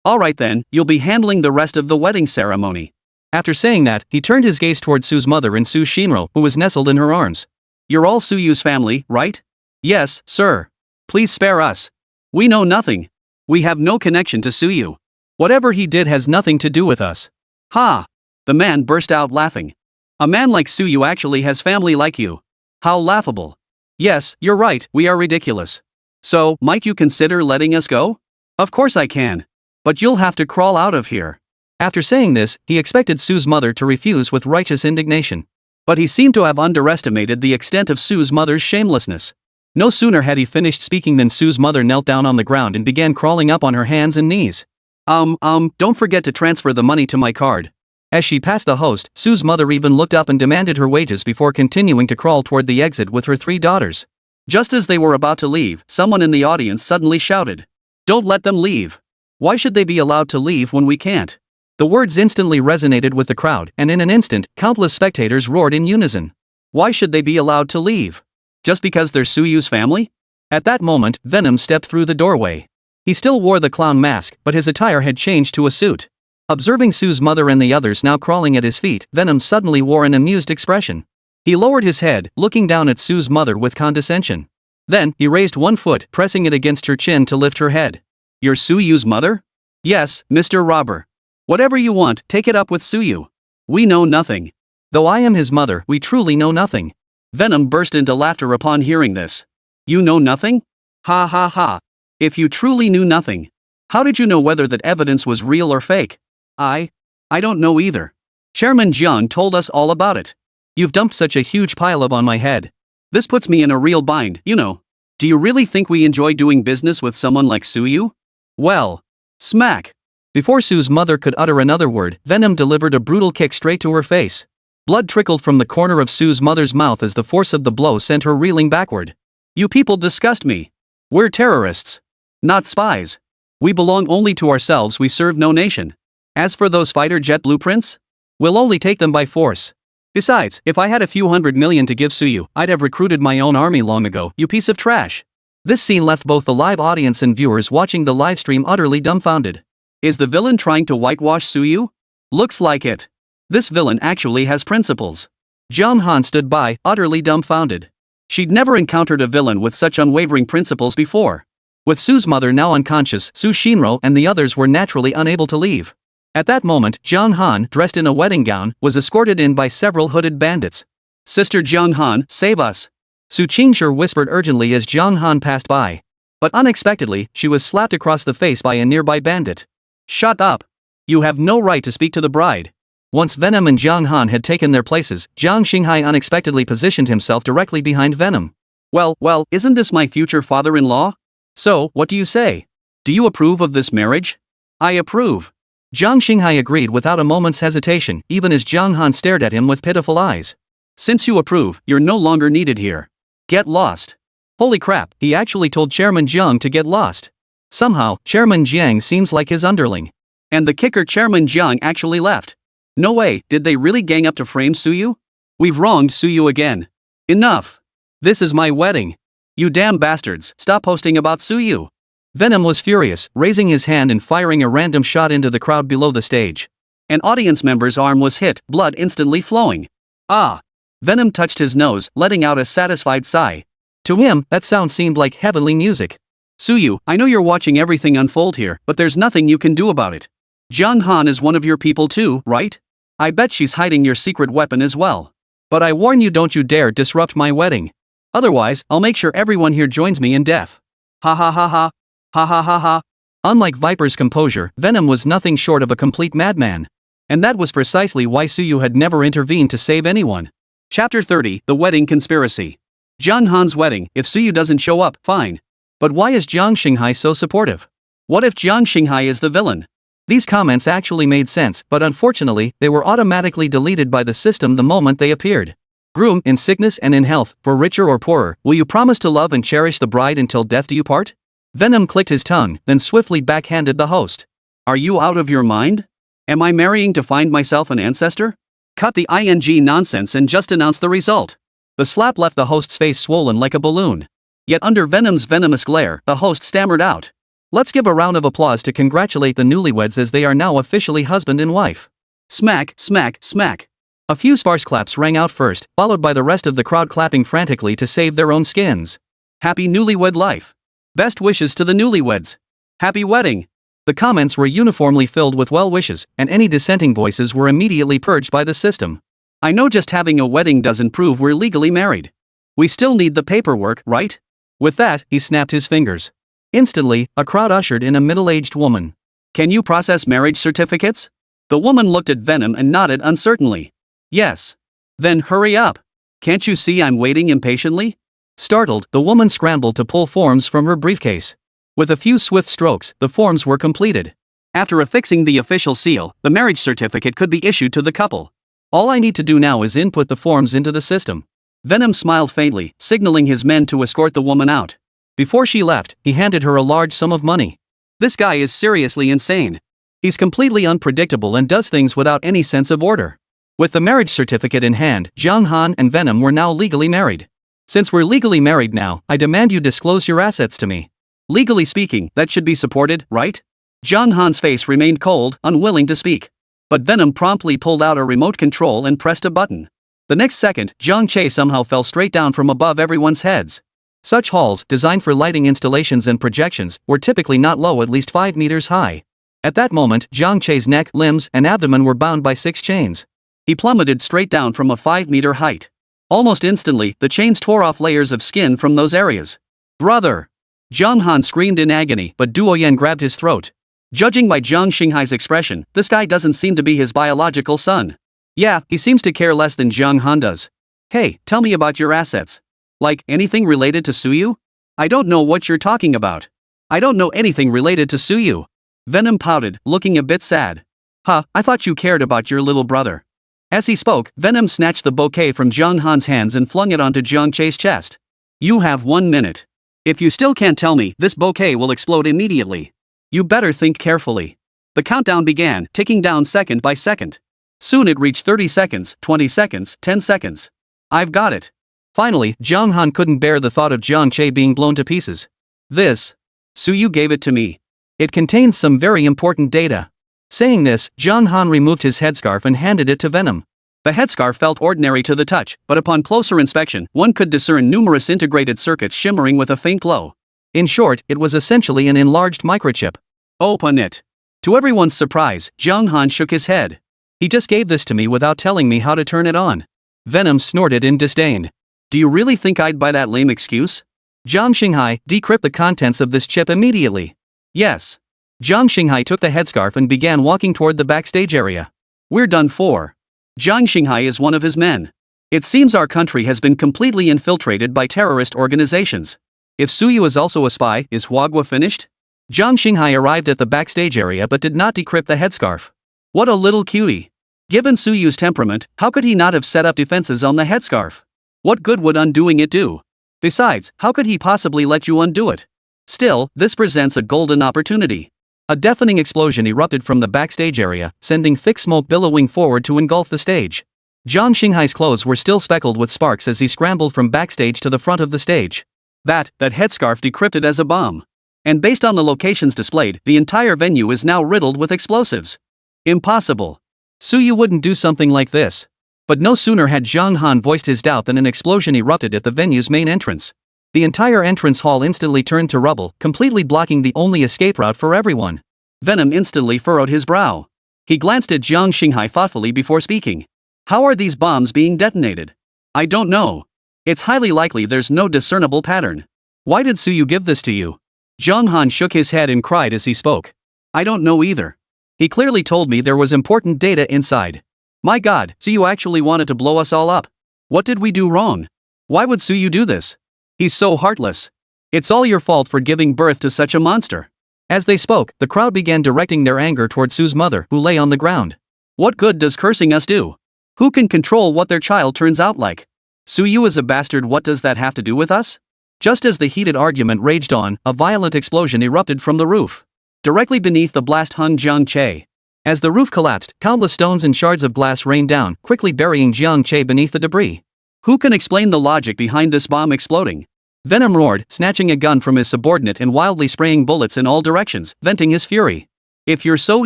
Alright then, you'll be handling the rest of the wedding ceremony. After saying that, he turned his gaze toward Su's mother and Su Shinro, who was nestled in her arms. You're all Su Yu's family, right? Yes, sir. Please spare us. We know nothing. We have no connection to Su Yu. Whatever he did has nothing to do with us. Ha! The man burst out laughing. A man like Su Yu actually has family like you. How laughable. Yes, you're right, we are ridiculous. So, might you consider letting us go? Of course I can. But you'll have to crawl out of here. After saying this, he expected Su's mother to refuse with righteous indignation. But he seemed to have underestimated the extent of Su's mother's shamelessness. No sooner had he finished speaking than Su's mother knelt down on the ground and began crawling up on her hands and knees. Don't forget to transfer the money to my card. As she passed the host, Su's mother even looked up and demanded her wages before continuing to crawl toward the exit with her 3 daughters. Just as they were about to leave, someone in the audience suddenly shouted, "Don't let them leave. Why should they be allowed to leave when we can't?" The words instantly resonated with the crowd, and in an instant, countless spectators roared in unison. Why should they be allowed to leave? Just because they're Suyu's family? At that moment, Venom stepped through the doorway. He still wore the clown mask, but his attire had changed to a suit. Observing Sue's mother and the others now crawling at his feet, Venom suddenly wore an amused expression. He lowered his head, looking down at Sue's mother with condescension. Then, he raised one foot, pressing it against her chin to lift her head. You're Suyu's mother? Yes, Mr. Robber. Whatever you want, take it up with Suyu. We know nothing. Though I am his mother, we truly know nothing. Venom burst into laughter upon hearing this. You know nothing? Ha ha ha. If you truly knew nothing, how did you know whether that evidence was real or fake? I don't know either. Chairman Jiang told us all about it. You've dumped such a huge pile on my head. This puts me in a real bind, you know. Do you really think we enjoy doing business with someone like Suyu? Well, smack. Before Sue's mother could utter another word, Venom delivered a brutal kick straight to her face. Blood trickled from the corner of Sue's mother's mouth as the force of the blow sent her reeling backward. You people disgust me. We're terrorists. Not spies. We belong only to ourselves, we serve no nation. As for those fighter jet blueprints, we'll only take them by force. Besides, if I had a few $100 million to give Suyu, I'd have recruited my own army long ago, you piece of trash. This scene left both the live audience and viewers watching the livestream utterly dumbfounded. Is the villain trying to whitewash Suyu? Looks like it. This villain actually has principles. Jiang Han stood by, utterly dumbfounded. She'd never encountered a villain with such unwavering principles before. With Sue's mother now unconscious, Su Shinro and the others were naturally unable to leave. At that moment, Jiang Han, dressed in a wedding gown, was escorted in by several hooded bandits. Sister Jiang Han, save us! Su Qingshi whispered urgently as Jiang Han passed by. But unexpectedly, she was slapped across the face by a nearby bandit. Shut up! You have no right to speak to the bride. Once Venom and Jiang Han had taken their places, Jiang Xinghai unexpectedly positioned himself directly behind Venom. Well, isn't this my future father-in-law? So, what do you say? Do you approve of this marriage? I approve. Jiang Xinghai agreed without a moment's hesitation, even as Jiang Han stared at him with pitiful eyes. Since you approve, you're no longer needed here. Get lost. Holy crap, he actually told Chairman Jiang to get lost. Somehow, Chairman Jiang seems like his underling. And the kicker, Chairman Jiang actually left. No way, did they really gang up to frame Suyu? We've wronged Suyu again. Enough. This is my wedding. You damn bastards, stop posting about Suyu. Venom was furious, raising his hand and firing a random shot into the crowd below the stage. An audience member's arm was hit, blood instantly flowing. Ah! Venom touched his nose, letting out a satisfied sigh. To him, that sound seemed like heavenly music. Suyu, I know you're watching everything unfold here, but there's nothing you can do about it. Jiang Han is one of your people too, right? I bet she's hiding your secret weapon as well. But I warn you, don't you dare disrupt my wedding. Otherwise, I'll make sure everyone here joins me in death. Ha ha ha ha. Ha ha ha ha. Unlike Viper's composure, Venom was nothing short of a complete madman. And that was precisely why Suyu had never intervened to save anyone. Chapter 30, The Wedding Conspiracy. Jiang Han's wedding, if Suyu doesn't show up, fine. But why is Jiang Xinghai so supportive? What if Jiang Xinghai is the villain? These comments actually made sense, but unfortunately, they were automatically deleted by the system the moment they appeared. Groom, in sickness and in health, for richer or poorer, will you promise to love and cherish the bride until death do you part? Venom clicked his tongue, then swiftly backhanded the host. Are you out of your mind? Am I marrying to find myself an ancestor? Cut the ing nonsense and just announce the result. The slap left the host's face swollen like a balloon. Yet under Venom's venomous glare, the host stammered out. Let's give a round of applause to congratulate the newlyweds as they are now officially husband and wife. Smack, smack, smack. A few sparse claps rang out first, followed by the rest of the crowd clapping frantically to save their own skins. Happy newlywed life. Best wishes to the newlyweds. Happy wedding. The comments were uniformly filled with well wishes, and any dissenting voices were immediately purged by the system. I know just having a wedding doesn't prove we're legally married. We still need the paperwork, right? With that, he snapped his fingers. Instantly, a crowd ushered in a middle-aged woman. Can you process marriage certificates? The woman looked at Venom and nodded uncertainly. Yes. Then hurry up. Can't you see I'm waiting impatiently? Startled, the woman scrambled to pull forms from her briefcase. With a few swift strokes, the forms were completed. After affixing the official seal, the marriage certificate could be issued to the couple. All I need to do now is input the forms into the system. Venom smiled faintly, signaling his men to escort the woman out. Before she left, he handed her a large sum of money. This guy is seriously insane. He's completely unpredictable and does things without any sense of order. With the marriage certificate in hand, Jiang Han and Venom were now legally married. Since we're legally married now, I demand you disclose your assets to me. Legally speaking, that should be supported, right? Jiang Han's face remained cold, unwilling to speak. But Venom promptly pulled out a remote control and pressed a button. The next second, Jiang Che somehow fell straight down from above everyone's heads. Such halls, designed for lighting installations and projections, were typically not low, at least 5 meters high. At that moment, Jiang Che's neck, limbs, and abdomen were bound by 6 chains. He plummeted straight down from a 5-meter height. Almost instantly, the chains tore off layers of skin from those areas. Brother! Jiang Han screamed in agony, but Duo Yan grabbed his throat. Judging by Jiang Xinghai's expression, this guy doesn't seem to be his biological son. Yeah, he seems to care less than Jiang Han does. Hey, tell me about your assets. Like, anything related to Suyu? I don't know what you're talking about. I don't know anything related to Suyu. Venom pouted, looking a bit sad. Huh, I thought you cared about your little brother. As he spoke, Venom snatched the bouquet from Jiang Han's hands and flung it onto Jiang Che's chest. You have 1 minute. If you still can't tell me, this bouquet will explode immediately. You better think carefully. The countdown began, ticking down second by second. Soon it reached 30 seconds, 20 seconds, 10 seconds. I've got it. Finally, Jiang Han couldn't bear the thought of Jiang Che being blown to pieces. This. Suyu gave it to me. It contains some very important data. Saying this, Jiang Han removed his headscarf and handed it to Venom. The headscarf felt ordinary to the touch, but upon closer inspection, one could discern numerous integrated circuits shimmering with a faint glow. In short, it was essentially an enlarged microchip. Open it. To everyone's surprise, Jiang Han shook his head. He just gave this to me without telling me how to turn it on. Venom snorted in disdain. Do you really think I'd buy that lame excuse? Jiang Xinghai, decrypt the contents of this chip immediately. Yes. Jiang Xinghai took the headscarf and began walking toward the backstage area. We're done for. Jiang Xinghai is one of his men. It seems our country has been completely infiltrated by terrorist organizations. If Suyu is also a spy, is Huagua finished? Jiang Xinghai arrived at the backstage area but did not decrypt the headscarf. What a little cutie. Given Suyu's temperament, how could he not have set up defenses on the headscarf? What good would undoing it do? Besides, how could he possibly let you undo it? Still, this presents a golden opportunity. A deafening explosion erupted from the backstage area, sending thick smoke billowing forward to engulf the stage. Jiang Xinghai's clothes were still speckled with sparks as he scrambled from backstage to the front of the stage. That headscarf decrypted as a bomb. And based on the locations displayed, the entire venue is now riddled with explosives. Impossible. Suyu wouldn't do something like this. But no sooner had Jiang Han voiced his doubt than an explosion erupted at the venue's main entrance. The entire entrance hall instantly turned to rubble, completely blocking the only escape route for everyone. Venom instantly furrowed his brow. He glanced at Jiang Xinghai thoughtfully before speaking. How are these bombs being detonated? I don't know. It's highly likely there's no discernible pattern. Why did Suyu give this to you? Jiang Han shook his head and cried as he spoke. I don't know either. He clearly told me there was important data inside. My God, Suyu actually wanted to blow us all up. What did we do wrong? Why would Suyu do this? He's so heartless. It's all your fault for giving birth to such a monster. As they spoke, the crowd began directing their anger toward Su's mother, who lay on the ground. What good does cursing us do? Who can control what their child turns out like? Suyu is a bastard. What does that have to do with us? Just as the heated argument raged on, a violent explosion erupted from the roof. Directly beneath the blast hung Jiang Che. As the roof collapsed, countless stones and shards of glass rained down, quickly burying Jiang Che beneath the debris. Who can explain the logic behind this bomb exploding? Venom roared, snatching a gun from his subordinate and wildly spraying bullets in all directions, venting his fury. If you're so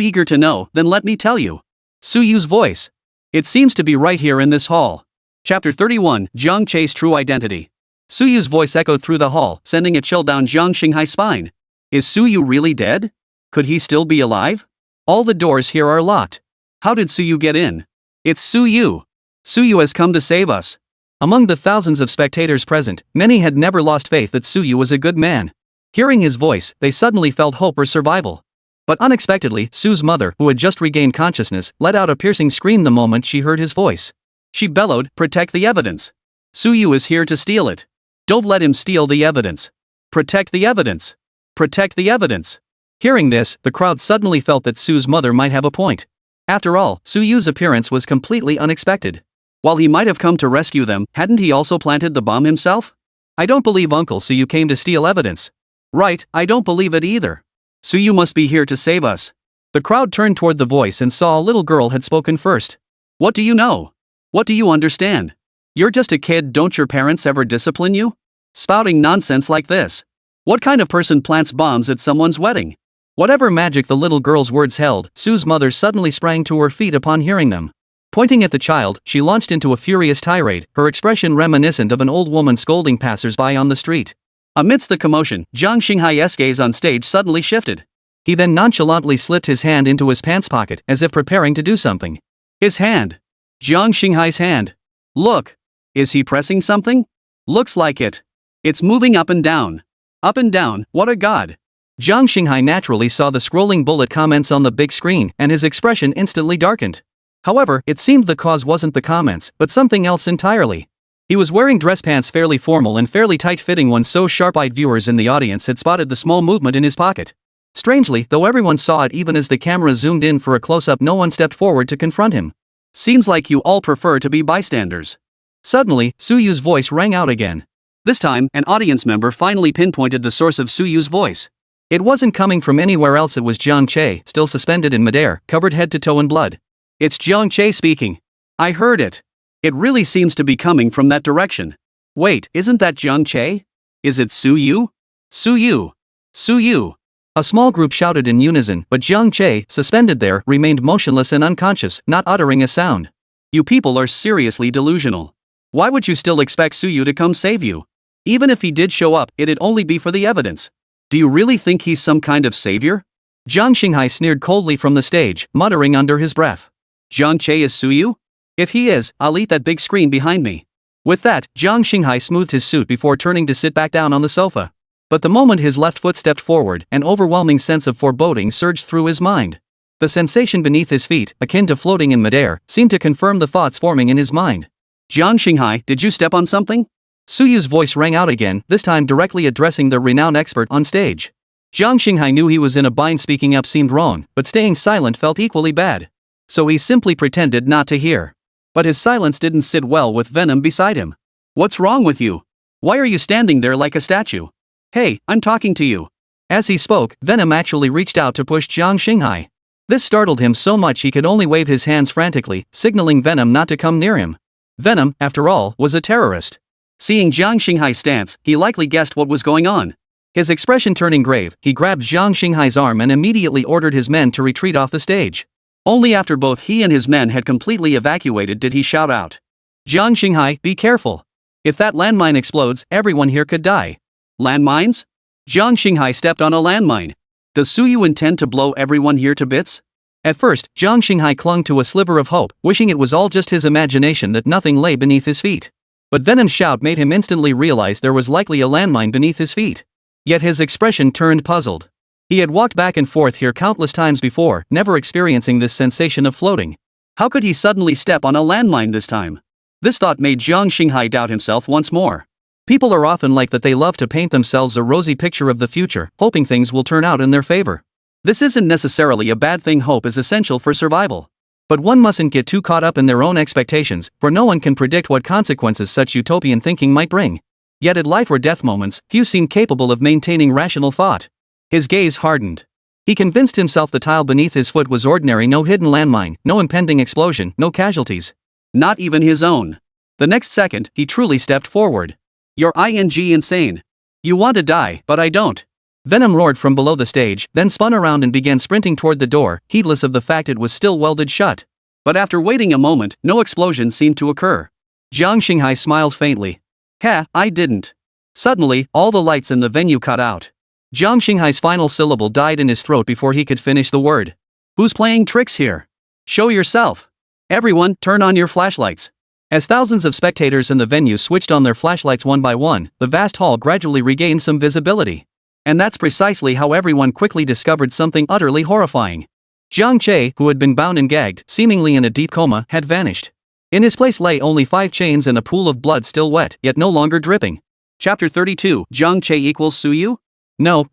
eager to know, then let me tell you. Suyu's voice. It seems to be right here in this hall. Chapter 31, Jiang Che's True Identity. Suyu's voice echoed through the hall, sending a chill down Jiang Xinghai's spine. Is Suyu really dead? Could he still be alive? All the doors here are locked. How did Suyu get in? It's Suyu. Suyu has come to save us. Among the thousands of spectators present, many had never lost faith that Suyu was a good man. Hearing his voice, they suddenly felt hope for survival. But unexpectedly, Su's mother, who had just regained consciousness, let out a piercing scream the moment she heard his voice. She bellowed, "Protect the evidence. Suyu is here to steal it. Don't let him steal the evidence. Protect the evidence. Protect the evidence." Hearing this, the crowd suddenly felt that Su's mother might have a point. After all, Suyu's appearance was completely unexpected. While he might have come to rescue them, hadn't he also planted the bomb himself? I don't believe Uncle Suyu came to steal evidence. Right, I don't believe it either. Suyu must be here to save us. The crowd turned toward the voice and saw a little girl had spoken first. What do you know? What do you understand? You're just a kid, don't your parents ever discipline you? Spouting nonsense like this. What kind of person plants bombs at someone's wedding? Whatever magic the little girl's words held, Sue's mother suddenly sprang to her feet upon hearing them. Pointing at the child, she launched into a furious tirade, her expression reminiscent of an old woman scolding passers-by on the street. Amidst the commotion, Jiang Xinghai's gaze on stage suddenly shifted. He then nonchalantly slipped his hand into his pants pocket, as if preparing to do something. His hand. Jiang Xinghai's hand. Look. Is he pressing something? Looks like it. It's moving up and down. Up and down, what a god. Jiang Xinghai naturally saw the scrolling bullet comments on the big screen, and his expression instantly darkened. However, it seemed the cause wasn't the comments, but something else entirely. He was wearing dress pants fairly formal and fairly tight-fitting ones, so sharp-eyed viewers in the audience had spotted the small movement in his pocket. Strangely, though everyone saw it even as the camera zoomed in for a close-up, no one stepped forward to confront him. Seems like you all prefer to be bystanders. Suddenly, Suyu's voice rang out again. This time, an audience member finally pinpointed the source of Suyu's voice. It wasn't coming from anywhere else, it was Jiang Che, still suspended in midair, covered head to toe in blood. It's Jiang Che speaking. I heard it. It really seems to be coming from that direction. Wait, isn't that Jiang Che? Is it Suyu? Suyu. Suyu. A small group shouted in unison, but Jiang Che, suspended there, remained motionless and unconscious, not uttering a sound. You people are seriously delusional. Why would you still expect Suyu to come save you? Even if he did show up, it'd only be for the evidence. Do you really think he's some kind of savior? Jiang Xinghai sneered coldly from the stage, muttering under his breath. Jiang Che is Suyu? If he is, I'll eat that big screen behind me. With that, Jiang Xinghai smoothed his suit before turning to sit back down on the sofa. But the moment his left foot stepped forward, an overwhelming sense of foreboding surged through his mind. The sensation beneath his feet, akin to floating in midair, seemed to confirm the thoughts forming in his mind. Jiang Xinghai, did you step on something? Suyu's voice rang out again, this time directly addressing the renowned expert on stage. Jiang Xinghai knew he was in a bind. Speaking up seemed wrong, but staying silent felt equally bad. So he simply pretended not to hear. But his silence didn't sit well with Venom beside him. What's wrong with you? Why are you standing there like a statue? Hey, I'm talking to you. As he spoke, Venom actually reached out to push Jiang Xinghai. This startled him so much he could only wave his hands frantically, signaling Venom not to come near him. Venom, after all, was a terrorist. Seeing Jiang Xinghai's stance, he likely guessed what was going on. His expression turning grave, he grabbed Jiang Xinghai's arm and immediately ordered his men to retreat off the stage. Only after both he and his men had completely evacuated did he shout out. Jiang Xinghai, be careful. If that landmine explodes, everyone here could die. Landmines? Jiang Xinghai stepped on a landmine. Does Suyu intend to blow everyone here to bits? At first, Jiang Xinghai clung to a sliver of hope, wishing it was all just his imagination, that nothing lay beneath his feet. But Venom's shout made him instantly realize there was likely a landmine beneath his feet. Yet his expression turned puzzled. He had walked back and forth here countless times before, never experiencing this sensation of floating. How could he suddenly step on a landmine this time? This thought made Jiang Xinghai doubt himself once more. People are often like that, they love to paint themselves a rosy picture of the future, hoping things will turn out in their favor. This isn't necessarily a bad thing. Hope is essential for survival. But one mustn't get too caught up in their own expectations, for no one can predict what consequences such utopian thinking might bring. Yet at life or death moments, few seem capable of maintaining rational thought. His gaze hardened. He convinced himself the tile beneath his foot was ordinary, no hidden landmine, no impending explosion, no casualties. Not even his own. The next second, he truly stepped forward. You're insane. You want to die, but I don't. Venom roared from below the stage, then spun around and began sprinting toward the door, heedless of the fact it was still welded shut. But after waiting a moment, no explosion seemed to occur. Jiang Xinghai smiled faintly. I didn't. Suddenly, all the lights in the venue cut out. Jiang Xinghai's final syllable died in his throat before he could finish the word. Who's playing tricks here? Show yourself. Everyone, turn on your flashlights. As thousands of spectators in the venue switched on their flashlights one by one, the vast hall gradually regained some visibility. And that's precisely how everyone quickly discovered something utterly horrifying. Jiang Che, who had been bound and gagged, seemingly in a deep coma, had vanished. In his place lay only 5 chains and a pool of blood still wet, yet no longer dripping. Chapter 32, Jiang Che equals Suyu? No,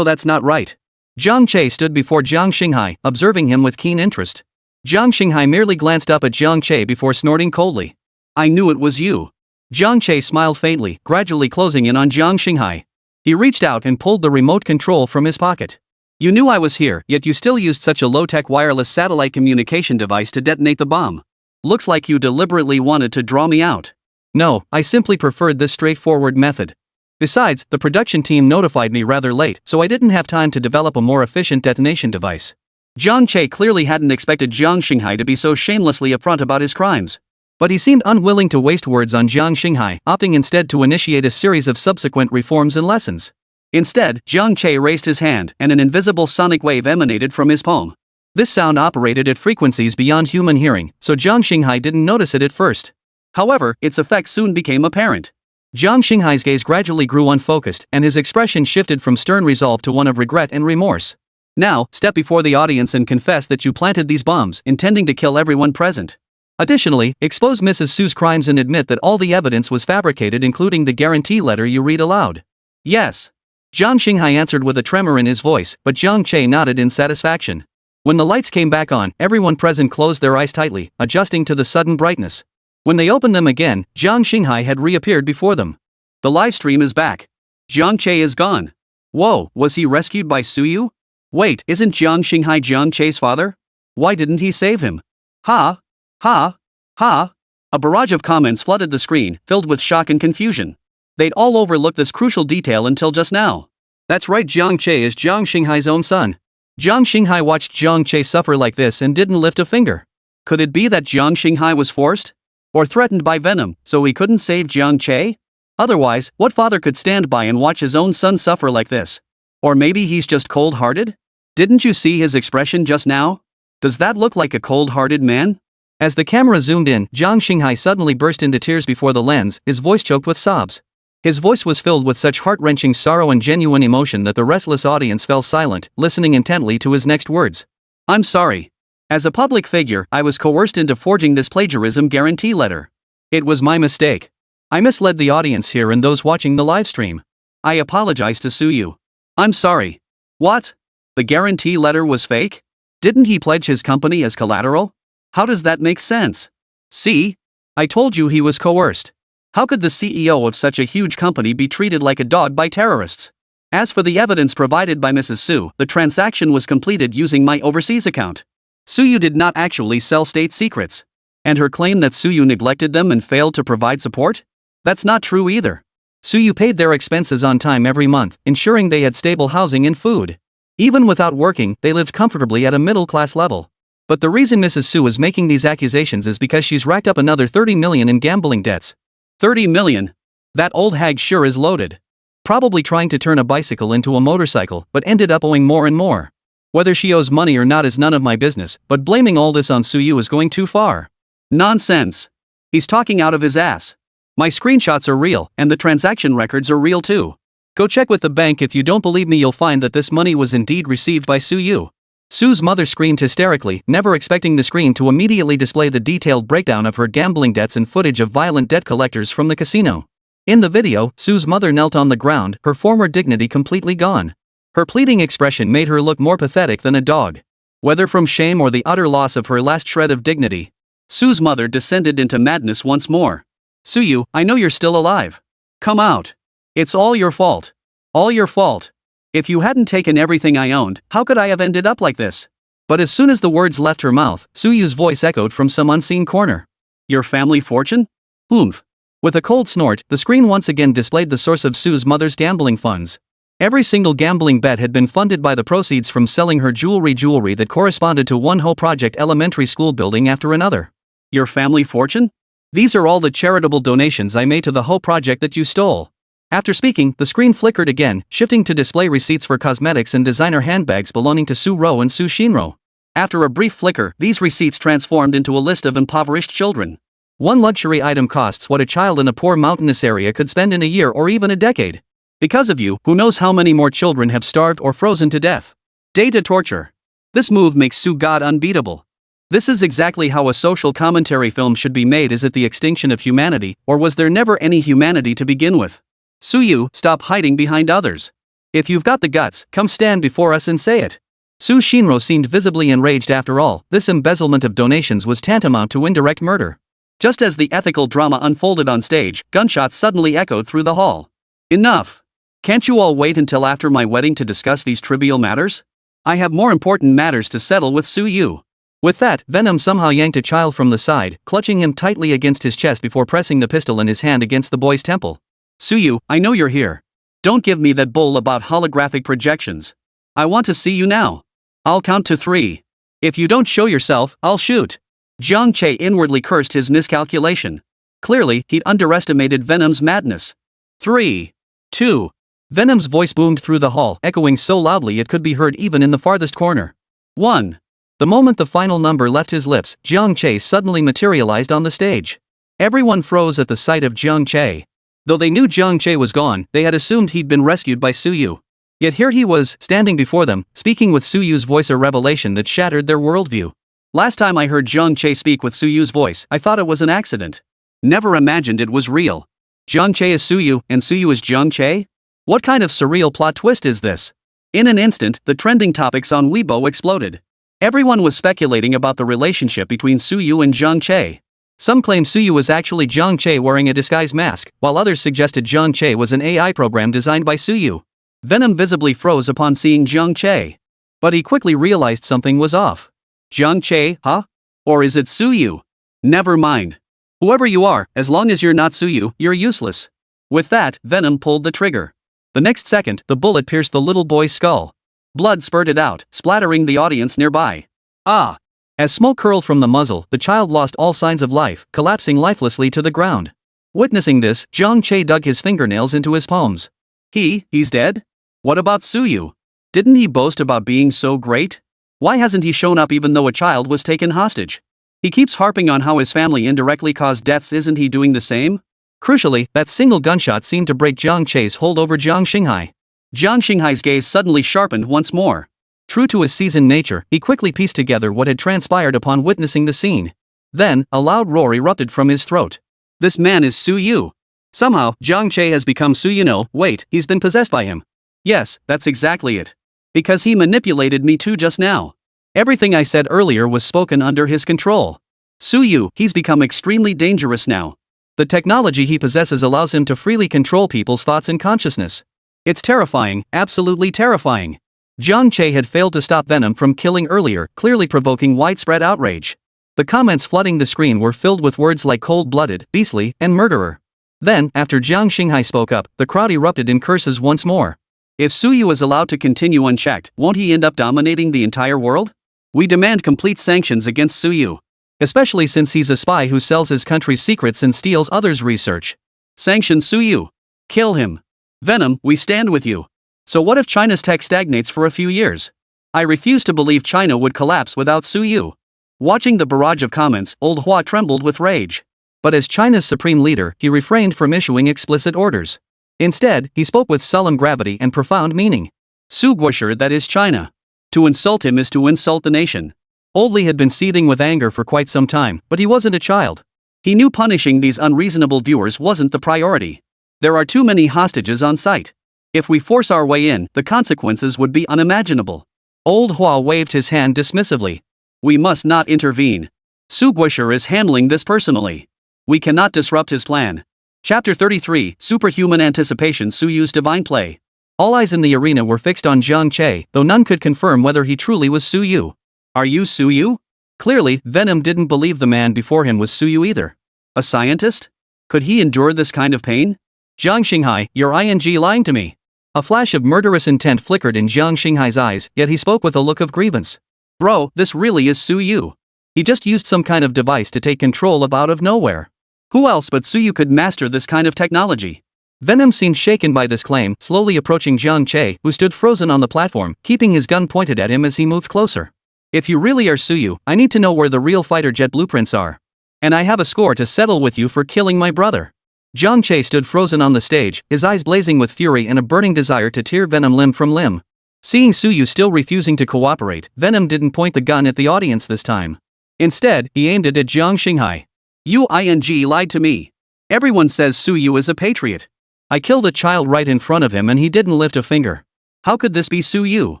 that's not right. Jiang Che stood before Jiang Xinghai, observing him with keen interest. Jiang Xinghai merely glanced up at Jiang Che before snorting coldly. I knew it was you. Jiang Che smiled faintly, gradually closing in on Jiang Xinghai. He reached out and pulled the remote control from his pocket. You knew I was here, yet you still used such a low-tech wireless satellite communication device to detonate the bomb. Looks like you deliberately wanted to draw me out. No, I simply preferred this straightforward method. Besides, the production team notified me rather late, so I didn't have time to develop a more efficient detonation device. Jiang Che clearly hadn't expected Jiang Xinghai to be so shamelessly upfront about his crimes. But he seemed unwilling to waste words on Jiang Xinghai, opting instead to initiate a series of subsequent reforms and lessons. Instead, Jiang Che raised his hand, and an invisible sonic wave emanated from his palm. This sound operated at frequencies beyond human hearing, so Jiang Xinghai didn't notice it at first. However, its effect soon became apparent. Jiang Xinghai's gaze gradually grew unfocused, and his expression shifted from stern resolve to one of regret and remorse. Now, step before the audience and confess that you planted these bombs, intending to kill everyone present. Additionally, expose Mrs. Su's crimes and admit that all the evidence was fabricated, including the guarantee letter you read aloud. Yes. Jiang Xinghai answered with a tremor in his voice, but Jiang Che nodded in satisfaction. When the lights came back on, everyone present closed their eyes tightly, adjusting to the sudden brightness. When they opened them again, Jiang Xinghai had reappeared before them. The live stream is back. Jiang Che is gone. Whoa, was he rescued by Suyu? Wait, isn't Jiang Xinghai Jiang Che's father? Why didn't he save him? Ha! Ha! Ha! A barrage of comments flooded the screen, filled with shock and confusion. They'd all overlooked this crucial detail until just now. That's right, Jiang Che is Jiang Xinghai's own son. Jiang Xinghai watched Jiang Che suffer like this and didn't lift a finger. Could it be that Jiang Xinghai was forced? Or threatened by venom, so he couldn't save Jiang Che? Otherwise, what father could stand by and watch his own son suffer like this? Or maybe he's just cold-hearted? Didn't you see his expression just now? Does that look like a cold-hearted man? As the camera zoomed in, Jiang Xinghai suddenly burst into tears before the lens, his voice choked with sobs. His voice was filled with such heart-wrenching sorrow and genuine emotion that the restless audience fell silent, listening intently to his next words. I'm sorry. As a public figure, I was coerced into forging this plagiarism guarantee letter. It was my mistake. I misled the audience here and those watching the livestream. I apologize to Suyu. I'm sorry. What? The guarantee letter was fake? Didn't he pledge his company as collateral? How does that make sense? See? I told you he was coerced. How could the CEO of such a huge company be treated like a dog by terrorists? As for the evidence provided by Mrs. Su, the transaction was completed using my overseas account. Suyu did not actually sell state secrets. And her claim that Suyu neglected them and failed to provide support? That's not true either. Suyu paid their expenses on time every month, ensuring they had stable housing and food. Even without working, they lived comfortably at a middle-class level. But the reason Mrs. Su is making these accusations is because she's racked up another 30 million in gambling debts. 30 million? That old hag sure is loaded. Probably trying to turn a bicycle into a motorcycle, but ended up owing more and more. Whether she owes money or not is none of my business, but blaming all this on Suyu is going too far. Nonsense. He's talking out of his ass. My screenshots are real, and the transaction records are real too. Go check with the bank. If you don't believe me, you'll find that this money was indeed received by Suyu. Su's mother screamed hysterically, never expecting the screen to immediately display the detailed breakdown of her gambling debts and footage of violent debt collectors from the casino. In the video, Su's mother knelt on the ground, her former dignity completely gone. Her pleading expression made her look more pathetic than a dog. Whether from shame or the utter loss of her last shred of dignity, Su's mother descended into madness once more. Suyu, I know you're still alive. Come out. It's all your fault. All your fault. If you hadn't taken everything I owned, how could I have ended up like this? But as soon as the words left her mouth, Suyu's voice echoed from some unseen corner. Your family fortune? Oomph. With a cold snort, the screen once again displayed the source of Su's mother's gambling funds. Every single gambling bet had been funded by the proceeds from selling her jewelry that corresponded to one whole project elementary school building after another. Your family fortune? These are all the charitable donations I made to the whole project that you stole. After speaking, the screen flickered again, shifting to display receipts for cosmetics and designer handbags belonging to Su Ro and Su Shinro. After a brief flicker, these receipts transformed into a list of impoverished children. One luxury item costs what a child in a poor mountainous area could spend in a year or even a decade. Because of you, who knows how many more children have starved or frozen to death. Data torture. This move makes Su God unbeatable. This is exactly how a social commentary film should be made. Is it the extinction of humanity, or was there never any humanity to begin with? Suyu, stop hiding behind others. If you've got the guts, come stand before us and say it. Su Shinro seemed visibly enraged. After all, this embezzlement of donations was tantamount to indirect murder. Just as the ethical drama unfolded on stage, gunshots suddenly echoed through the hall. Enough. Can't you all wait until after my wedding to discuss these trivial matters? I have more important matters to settle with Su-yu. With that, Venom somehow yanked a child from the side, clutching him tightly against his chest before pressing the pistol in his hand against the boy's temple. Su-yu, I know you're here. Don't give me that bull about holographic projections. I want to see you now. I'll count to 3. If you don't show yourself, I'll shoot. Jiang Che inwardly cursed his miscalculation. Clearly, he'd underestimated Venom's madness. 3, 2. Venom's voice boomed through the hall, echoing so loudly it could be heard even in the farthest corner. 1. The moment the final number left his lips, Jiang Che suddenly materialized on the stage. Everyone froze at the sight of Jiang Che. Though they knew Jiang Che was gone, they had assumed he'd been rescued by Su-yu. Yet here he was, standing before them, speaking with Su-yu's voice, a revelation that shattered their worldview. Last time I heard Jiang Che speak with Su-yu's voice, I thought it was an accident. Never imagined it was real. Jiang Che is Su-yu, and Su-yu is Jiang Che? What kind of surreal plot twist is this? In an instant, the trending topics on Weibo exploded. Everyone was speculating about the relationship between Su-yu and Jiang Che. Some claim Su-yu was actually Jiang Che wearing a disguise mask, while others suggested Jiang Che was an AI program designed by Su-yu. Venom visibly froze upon seeing Jiang Che. But he quickly realized something was off. Jiang Che, huh? Or is it Su-yu? Never mind. Whoever you are, as long as you're not Su-yu, you're useless. With that, Venom pulled the trigger. The next second, the bullet pierced the little boy's skull. Blood spurted out, splattering the audience nearby. Ah! As smoke curled from the muzzle, the child lost all signs of life, collapsing lifelessly to the ground. Witnessing this, Jiang Che dug his fingernails into his palms. He's dead? What about Su-yu? Didn't he boast about being so great? Why hasn't he shown up even though a child was taken hostage? He keeps harping on how his family indirectly caused deaths. Isn't he doing the same? Crucially, that single gunshot seemed to break Jiang Che's hold over Jiang Xinghai. Jiang Xinghai's gaze suddenly sharpened once more. True to his seasoned nature, he quickly pieced together what had transpired upon witnessing the scene. Then, a loud roar erupted from his throat. This man is Su-yu. Somehow, Jiang Che has become Su-yu. No, wait, he's been possessed by him. Yes, that's exactly it. Because he manipulated me too just now. Everything I said earlier was spoken under his control. Su-yu, he's become extremely dangerous now. The technology he possesses allows him to freely control people's thoughts and consciousness. It's terrifying, absolutely terrifying. Jiang Che had failed to stop Venom from killing earlier, clearly provoking widespread outrage. The comments flooding the screen were filled with words like cold-blooded, beastly, and murderer. Then, after Jiang Xinghai spoke up, the crowd erupted in curses once more. If Su-yu is allowed to continue unchecked, won't he end up dominating the entire world? We demand complete sanctions against Su-yu. Especially since he's a spy who sells his country's secrets and steals others' research. Sanction Su-yu. Kill him. Venom, we stand with you. So what if China's tech stagnates for a few years? I refuse to believe China would collapse without Su-yu. Watching the barrage of comments, Old Hua trembled with rage. But as China's supreme leader, he refrained from issuing explicit orders. Instead, he spoke with solemn gravity and profound meaning. Su Guosher, that is China. To insult him is to insult the nation. Old Li had been seething with anger for quite some time, but he wasn't a child. He knew punishing these unreasonable viewers wasn't the priority. There are too many hostages on site. If we force our way in, the consequences would be unimaginable. Old Hua waved his hand dismissively. We must not intervene. Su Guosher is handling this personally. We cannot disrupt his plan. Chapter 33, Superhuman Anticipation. Su-yu's Divine Play. All eyes in the arena were fixed on Jiang Che, though none could confirm whether he truly was Su-yu. Are you Su-yu? Clearly, Venom didn't believe the man before him was Su-yu either. A scientist? Could he endure this kind of pain? Jiang Xinghai, you're lying to me. A flash of murderous intent flickered in Jiang Xinghai's eyes, yet he spoke with a look of grievance. Bro, this really is Su-yu. He just used some kind of device to take control of out of nowhere. Who else but Su-yu could master this kind of technology? Venom seemed shaken by this claim, slowly approaching Jiang Che, who stood frozen on the platform, keeping his gun pointed at him as he moved closer. If you really are Su-yu, I need to know where the real fighter jet blueprints are. And I have a score to settle with you for killing my brother. Jiang Che stood frozen on the stage, his eyes blazing with fury and a burning desire to tear Venom limb from limb. Seeing Su-yu still refusing to cooperate, Venom didn't point the gun at the audience this time. Instead, he aimed it at Jiang Xinghai. You lied to me. Everyone says Su-yu is a patriot. I killed a child right in front of him and he didn't lift a finger. How could this be Su-yu?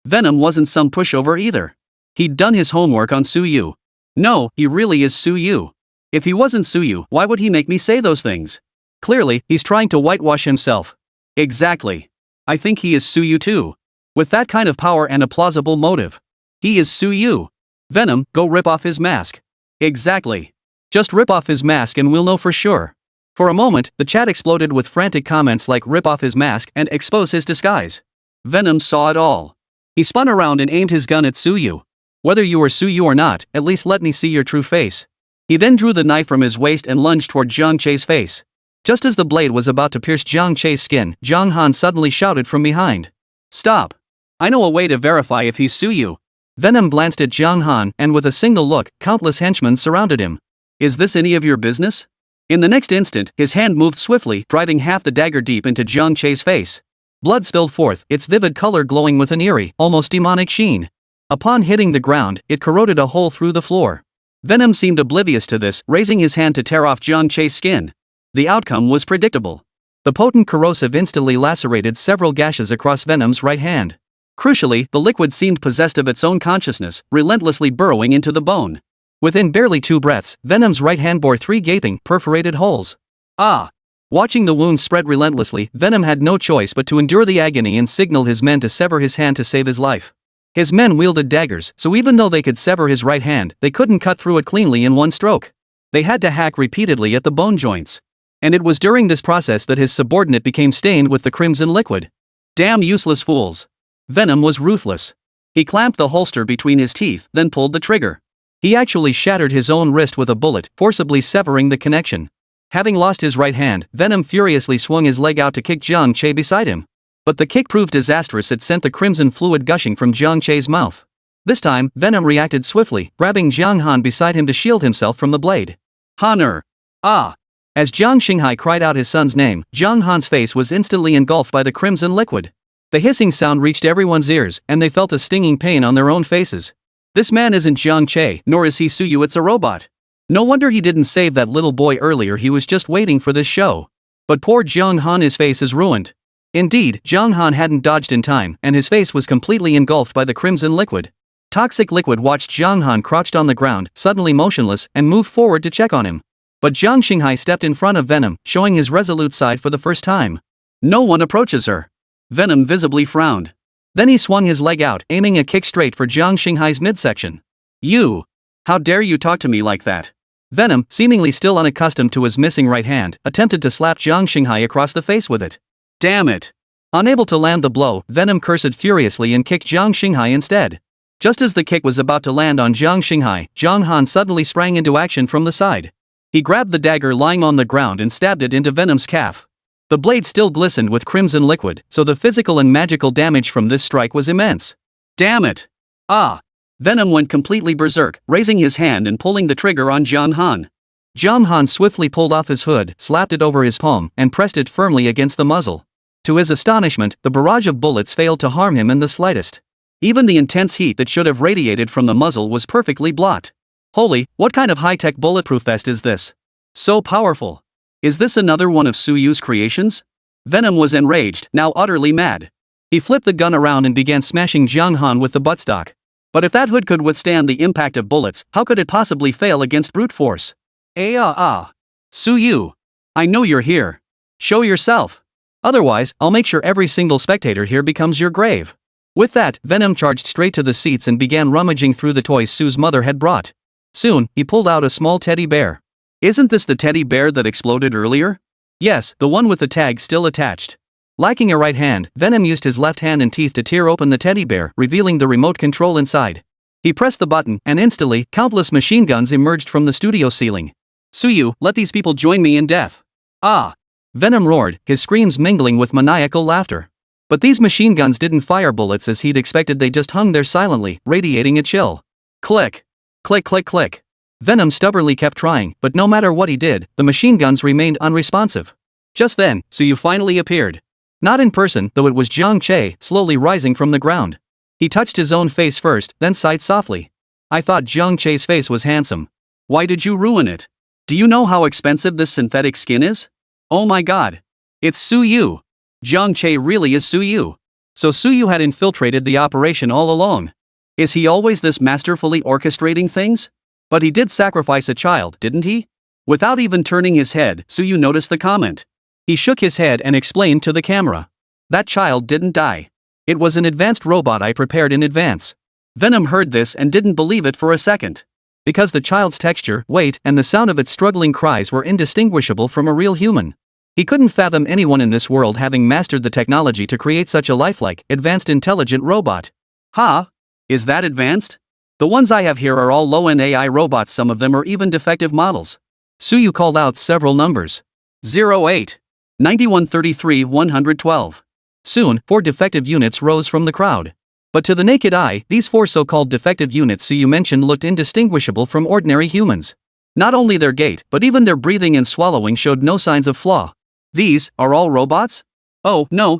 Venom wasn't some pushover either. He'd done his homework on Su-yu. No, he really is Su-yu. If he wasn't Su-yu, why would he make me say those things? Clearly, he's trying to whitewash himself. Exactly. I think he is Su-yu too. With that kind of power and a plausible motive. He is Suyu. Venom, go rip off his mask. Exactly. Just rip off his mask and we'll know for sure. For a moment, the chat exploded with frantic comments like rip off his mask and expose his disguise. Venom saw it all. He spun around and aimed his gun at Suyu. Whether you are Suyu or not, at least let me see your true face. He then drew the knife from his waist and lunged toward Jiang Che's face. Just as the blade was about to pierce Jiang Che's skin, Jiang Han suddenly shouted from behind. Stop. I know a way to verify if he's Suyu. Venom glanced at Jiang Han and with a single look, countless henchmen surrounded him. Is this any of your business? In the next instant, his hand moved swiftly, driving half the dagger deep into Jiang Che's face. Blood spilled forth, its vivid color glowing with an eerie, almost demonic sheen. Upon hitting the ground, it corroded a hole through the floor. Venom seemed oblivious to this, raising his hand to tear off Jiang Che's skin. The outcome was predictable. The potent corrosive instantly lacerated several gashes across Venom's right hand. Crucially, the liquid seemed possessed of its own consciousness, relentlessly burrowing into the bone. Within barely 2 breaths, Venom's right hand bore 3 gaping, perforated holes. Ah! Watching the wounds spread relentlessly, Venom had no choice but to endure the agony and signaled his men to sever his hand to save his life. His men wielded daggers, so even though they could sever his right hand, they couldn't cut through it cleanly in one stroke. They had to hack repeatedly at the bone joints. And it was during this process that his subordinate became stained with the crimson liquid. Damn useless fools. Venom was ruthless. He clamped the holster between his teeth, then pulled the trigger. He actually shattered his own wrist with a bullet, forcibly severing the connection. Having lost his right hand, Venom furiously swung his leg out to kick Jiang Che beside him. But the kick proved disastrous. It sent the crimson fluid gushing from Jiang Che's mouth. This time, Venom reacted swiftly, grabbing Jiang Han beside him to shield himself from the blade. Honor! Ah! As Jiang Xinghai cried out his son's name, Jiang Han's face was instantly engulfed by the crimson liquid. The hissing sound reached everyone's ears, and they felt a stinging pain on their own faces. This man isn't Jiang Che, nor is he Suyu, it's a robot. No wonder he didn't save that little boy earlier, he was just waiting for this show. But poor Jiang Han, his face is ruined. Indeed, Jiang Han hadn't dodged in time, and his face was completely engulfed by the crimson liquid. Toxic liquid watched Jiang Han crouched on the ground, suddenly motionless, and moved forward to check on him. But Jiang Xinghai stepped in front of Venom, showing his resolute side for the first time. No one approaches her. Venom visibly frowned. Then he swung his leg out, aiming a kick straight for Jiang Xinghai's midsection. You! How dare you talk to me like that? Venom, seemingly still unaccustomed to his missing right hand, attempted to slap Jiang Xinghai across the face with it. Damn it! Unable to land the blow, Venom cursed furiously and kicked Jiang Xinghai instead. Just as the kick was about to land on Jiang Xinghai, Jiang Han suddenly sprang into action from the side. He grabbed the dagger lying on the ground and stabbed it into Venom's calf. The blade still glistened with crimson liquid, so the physical and magical damage from this strike was immense. Damn it! Ah! Venom went completely berserk, raising his hand and pulling the trigger on Jiang Han. Jiang Han swiftly pulled off his hood, slapped it over his palm, and pressed it firmly against the muzzle. To his astonishment, the barrage of bullets failed to harm him in the slightest. Even the intense heat that should have radiated from the muzzle was perfectly blocked. Holy, what kind of high-tech bulletproof vest is this? So powerful. Is this another one of Suyu's creations? Venom was enraged, now utterly mad. He flipped the gun around and began smashing Jiang Han with the buttstock. But if that hood could withstand the impact of bullets, how could it possibly fail against brute force? Suyu! I know you're here. Show yourself. Otherwise, I'll make sure every single spectator here becomes your grave. With that, Venom charged straight to the seats and began rummaging through the toys Sue's mother had brought. Soon, he pulled out a small teddy bear. Isn't this the teddy bear that exploded earlier? Yes, the one with the tag still attached. Lacking a right hand, Venom used his left hand and teeth to tear open the teddy bear, revealing the remote control inside. He pressed the button, and instantly, countless machine guns emerged from the studio ceiling. Suyu, let these people join me in death. Ah! Venom roared, his screams mingling with maniacal laughter. But these machine guns didn't fire bullets as he'd expected, they just hung there silently, radiating a chill. Click! Click click click! Venom stubbornly kept trying, but no matter what he did, the machine guns remained unresponsive. Just then, Suyu finally appeared. Not in person, though it was Jiang Che, slowly rising from the ground. He touched his own face first, then sighed softly. I thought Jiang Che's face was handsome. Why did you ruin it? Do you know how expensive this synthetic skin is? Oh my god. It's Suyu. Jiang Che really is Suyu. So Suyu had infiltrated the operation all along. Is he always this masterfully orchestrating things? But he did sacrifice a child, didn't he? Without even turning his head, Suyu noticed the comment. He shook his head and explained to the camera. That child didn't die. It was an advanced robot I prepared in advance. Venom heard this and didn't believe it for a second. Because the child's texture, weight, and the sound of its struggling cries were indistinguishable from a real human. He couldn't fathom anyone in this world having mastered the technology to create such a lifelike, advanced intelligent robot. Ha! Is that advanced? The ones I have here are all low-end AI robots, some of them are even defective models. Suyu called out several numbers. 08. 9133 112. Soon, 4 defective units rose from the crowd. But to the naked eye, these 4 so-called defective units Suyu mentioned looked indistinguishable from ordinary humans. Not only their gait, but even their breathing and swallowing showed no signs of flaw. These are all robots? Oh, no.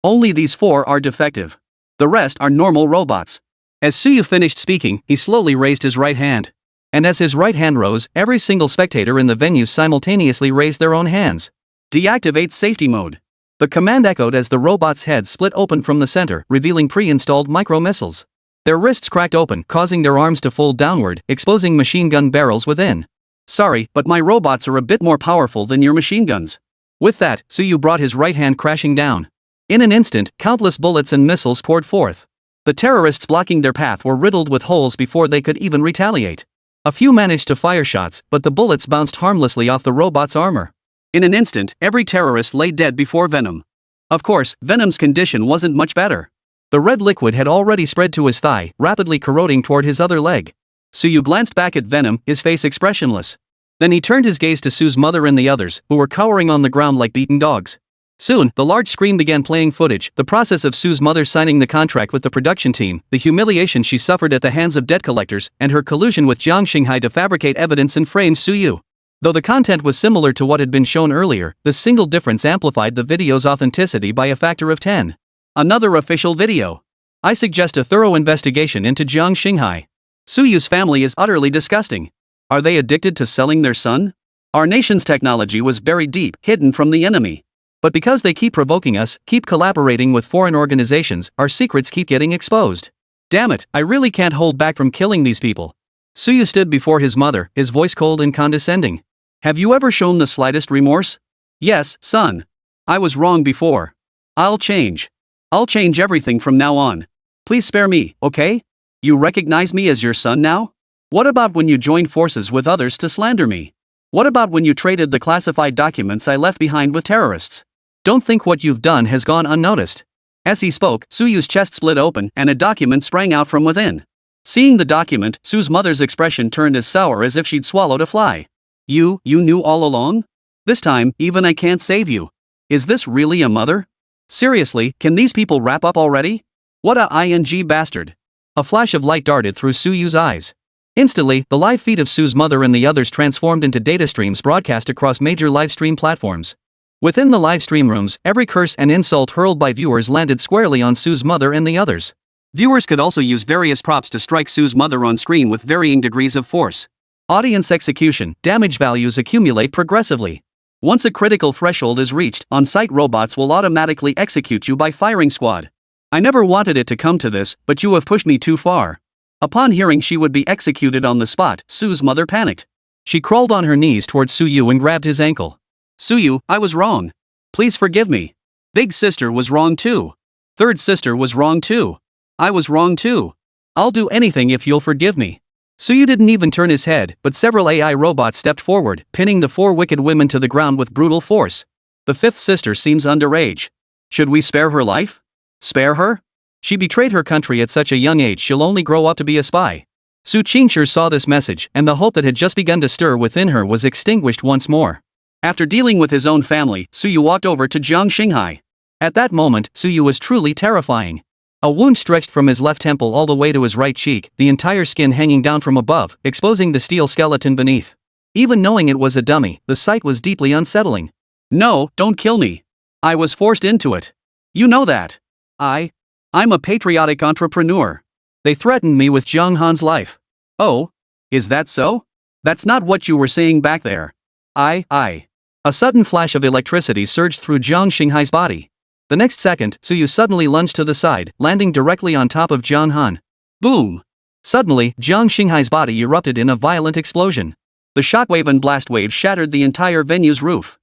Only these 4 are defective. The rest are normal robots. As Suyu finished speaking, he slowly raised his right hand. And as his right hand rose, every single spectator in the venue simultaneously raised their own hands. Deactivate safety mode. The command echoed as the robot's head split open from the center, revealing pre-installed micro-missiles. Their wrists cracked open, causing their arms to fold downward, exposing machine gun barrels within. Sorry, but my robots are a bit more powerful than your machine guns. With that, Suyu brought his right hand crashing down. In an instant, countless bullets and missiles poured forth. The terrorists blocking their path were riddled with holes before they could even retaliate. A few managed to fire shots, but the bullets bounced harmlessly off the robot's armor. In an instant, every terrorist lay dead before Venom. Of course, Venom's condition wasn't much better. The red liquid had already spread to his thigh, rapidly corroding toward his other leg. Suyu glanced back at Venom, his face expressionless. Then he turned his gaze to Sue's mother and the others, who were cowering on the ground like beaten dogs. Soon, the large screen began playing footage, the process of Sue's mother signing the contract with the production team, the humiliation she suffered at the hands of debt collectors, and her collusion with Jiang Xinghai to fabricate evidence and frame Suyu. Though the content was similar to what had been shown earlier, the single difference amplified the video's authenticity by a factor of 10. Another official video. I suggest a thorough investigation into Jiang Xinghai. Suyu's family is utterly disgusting. Are they addicted to selling their son? Our nation's technology was buried deep, hidden from the enemy. But because they keep provoking us, keep collaborating with foreign organizations, our secrets keep getting exposed. Damn it, I really can't hold back from killing these people. Suyu stood before his mother, his voice cold and condescending. Have you ever shown the slightest remorse? Yes, son. I was wrong before. I'll change. I'll change everything from now on. Please spare me, okay? You recognize me as your son now? What about when you joined forces with others to slander me? What about when you traded the classified documents I left behind with terrorists? Don't think what you've done has gone unnoticed. As he spoke, Suyu's chest split open and a document sprang out from within. Seeing the document, Sue's mother's expression turned as sour as if she'd swallowed a fly. You knew all along? This time, even I can't save you. Is this really a mother? Seriously, can these people wrap up already? What a ing bastard. A flash of light darted through Suyu's eyes. Instantly, the live feed of Sue's mother and the others transformed into data streams broadcast across major livestream platforms. Within the livestream rooms, every curse and insult hurled by viewers landed squarely on Sue's mother and the others. Viewers could also use various props to strike Sue's mother on screen with varying degrees of force. Audience execution, damage values accumulate progressively. Once a critical threshold is reached, on-site robots will automatically execute you by firing squad. I never wanted it to come to this, but you have pushed me too far. Upon hearing she would be executed on the spot, Sue's mother panicked. She crawled on her knees towards Suyu and grabbed his ankle. Suyu, I was wrong. Please forgive me. Big sister was wrong too. Third sister was wrong too. I was wrong too. I'll do anything if you'll forgive me. Suyu didn't even turn his head, but several AI robots stepped forward, pinning the 4 wicked women to the ground with brutal force. The 5th sister seems underage. Should we spare her life? Spare her? She betrayed her country at such a young age, she'll only grow up to be a spy. Su Qingshi saw this message, and the hope that had just begun to stir within her was extinguished once more. After dealing with his own family, Suyu walked over to Jiang Xinghai. At that moment, Suyu was truly terrifying. A wound stretched from his left temple all the way to his right cheek, the entire skin hanging down from above, exposing the steel skeleton beneath. Even knowing it was a dummy, the sight was deeply unsettling. No, don't kill me. I was forced into it. You know that. I'm a patriotic entrepreneur. They threatened me with Jiang Han's life. Oh? Is that so? That's not what you were saying back there. A sudden flash of electricity surged through Jiang Xinghai's body. The next second, Suyu suddenly lunged to the side, landing directly on top of Jiang Han. Boom! Suddenly, Jiang Xinghai's body erupted in a violent explosion. The shockwave and blast wave shattered the entire venue's roof.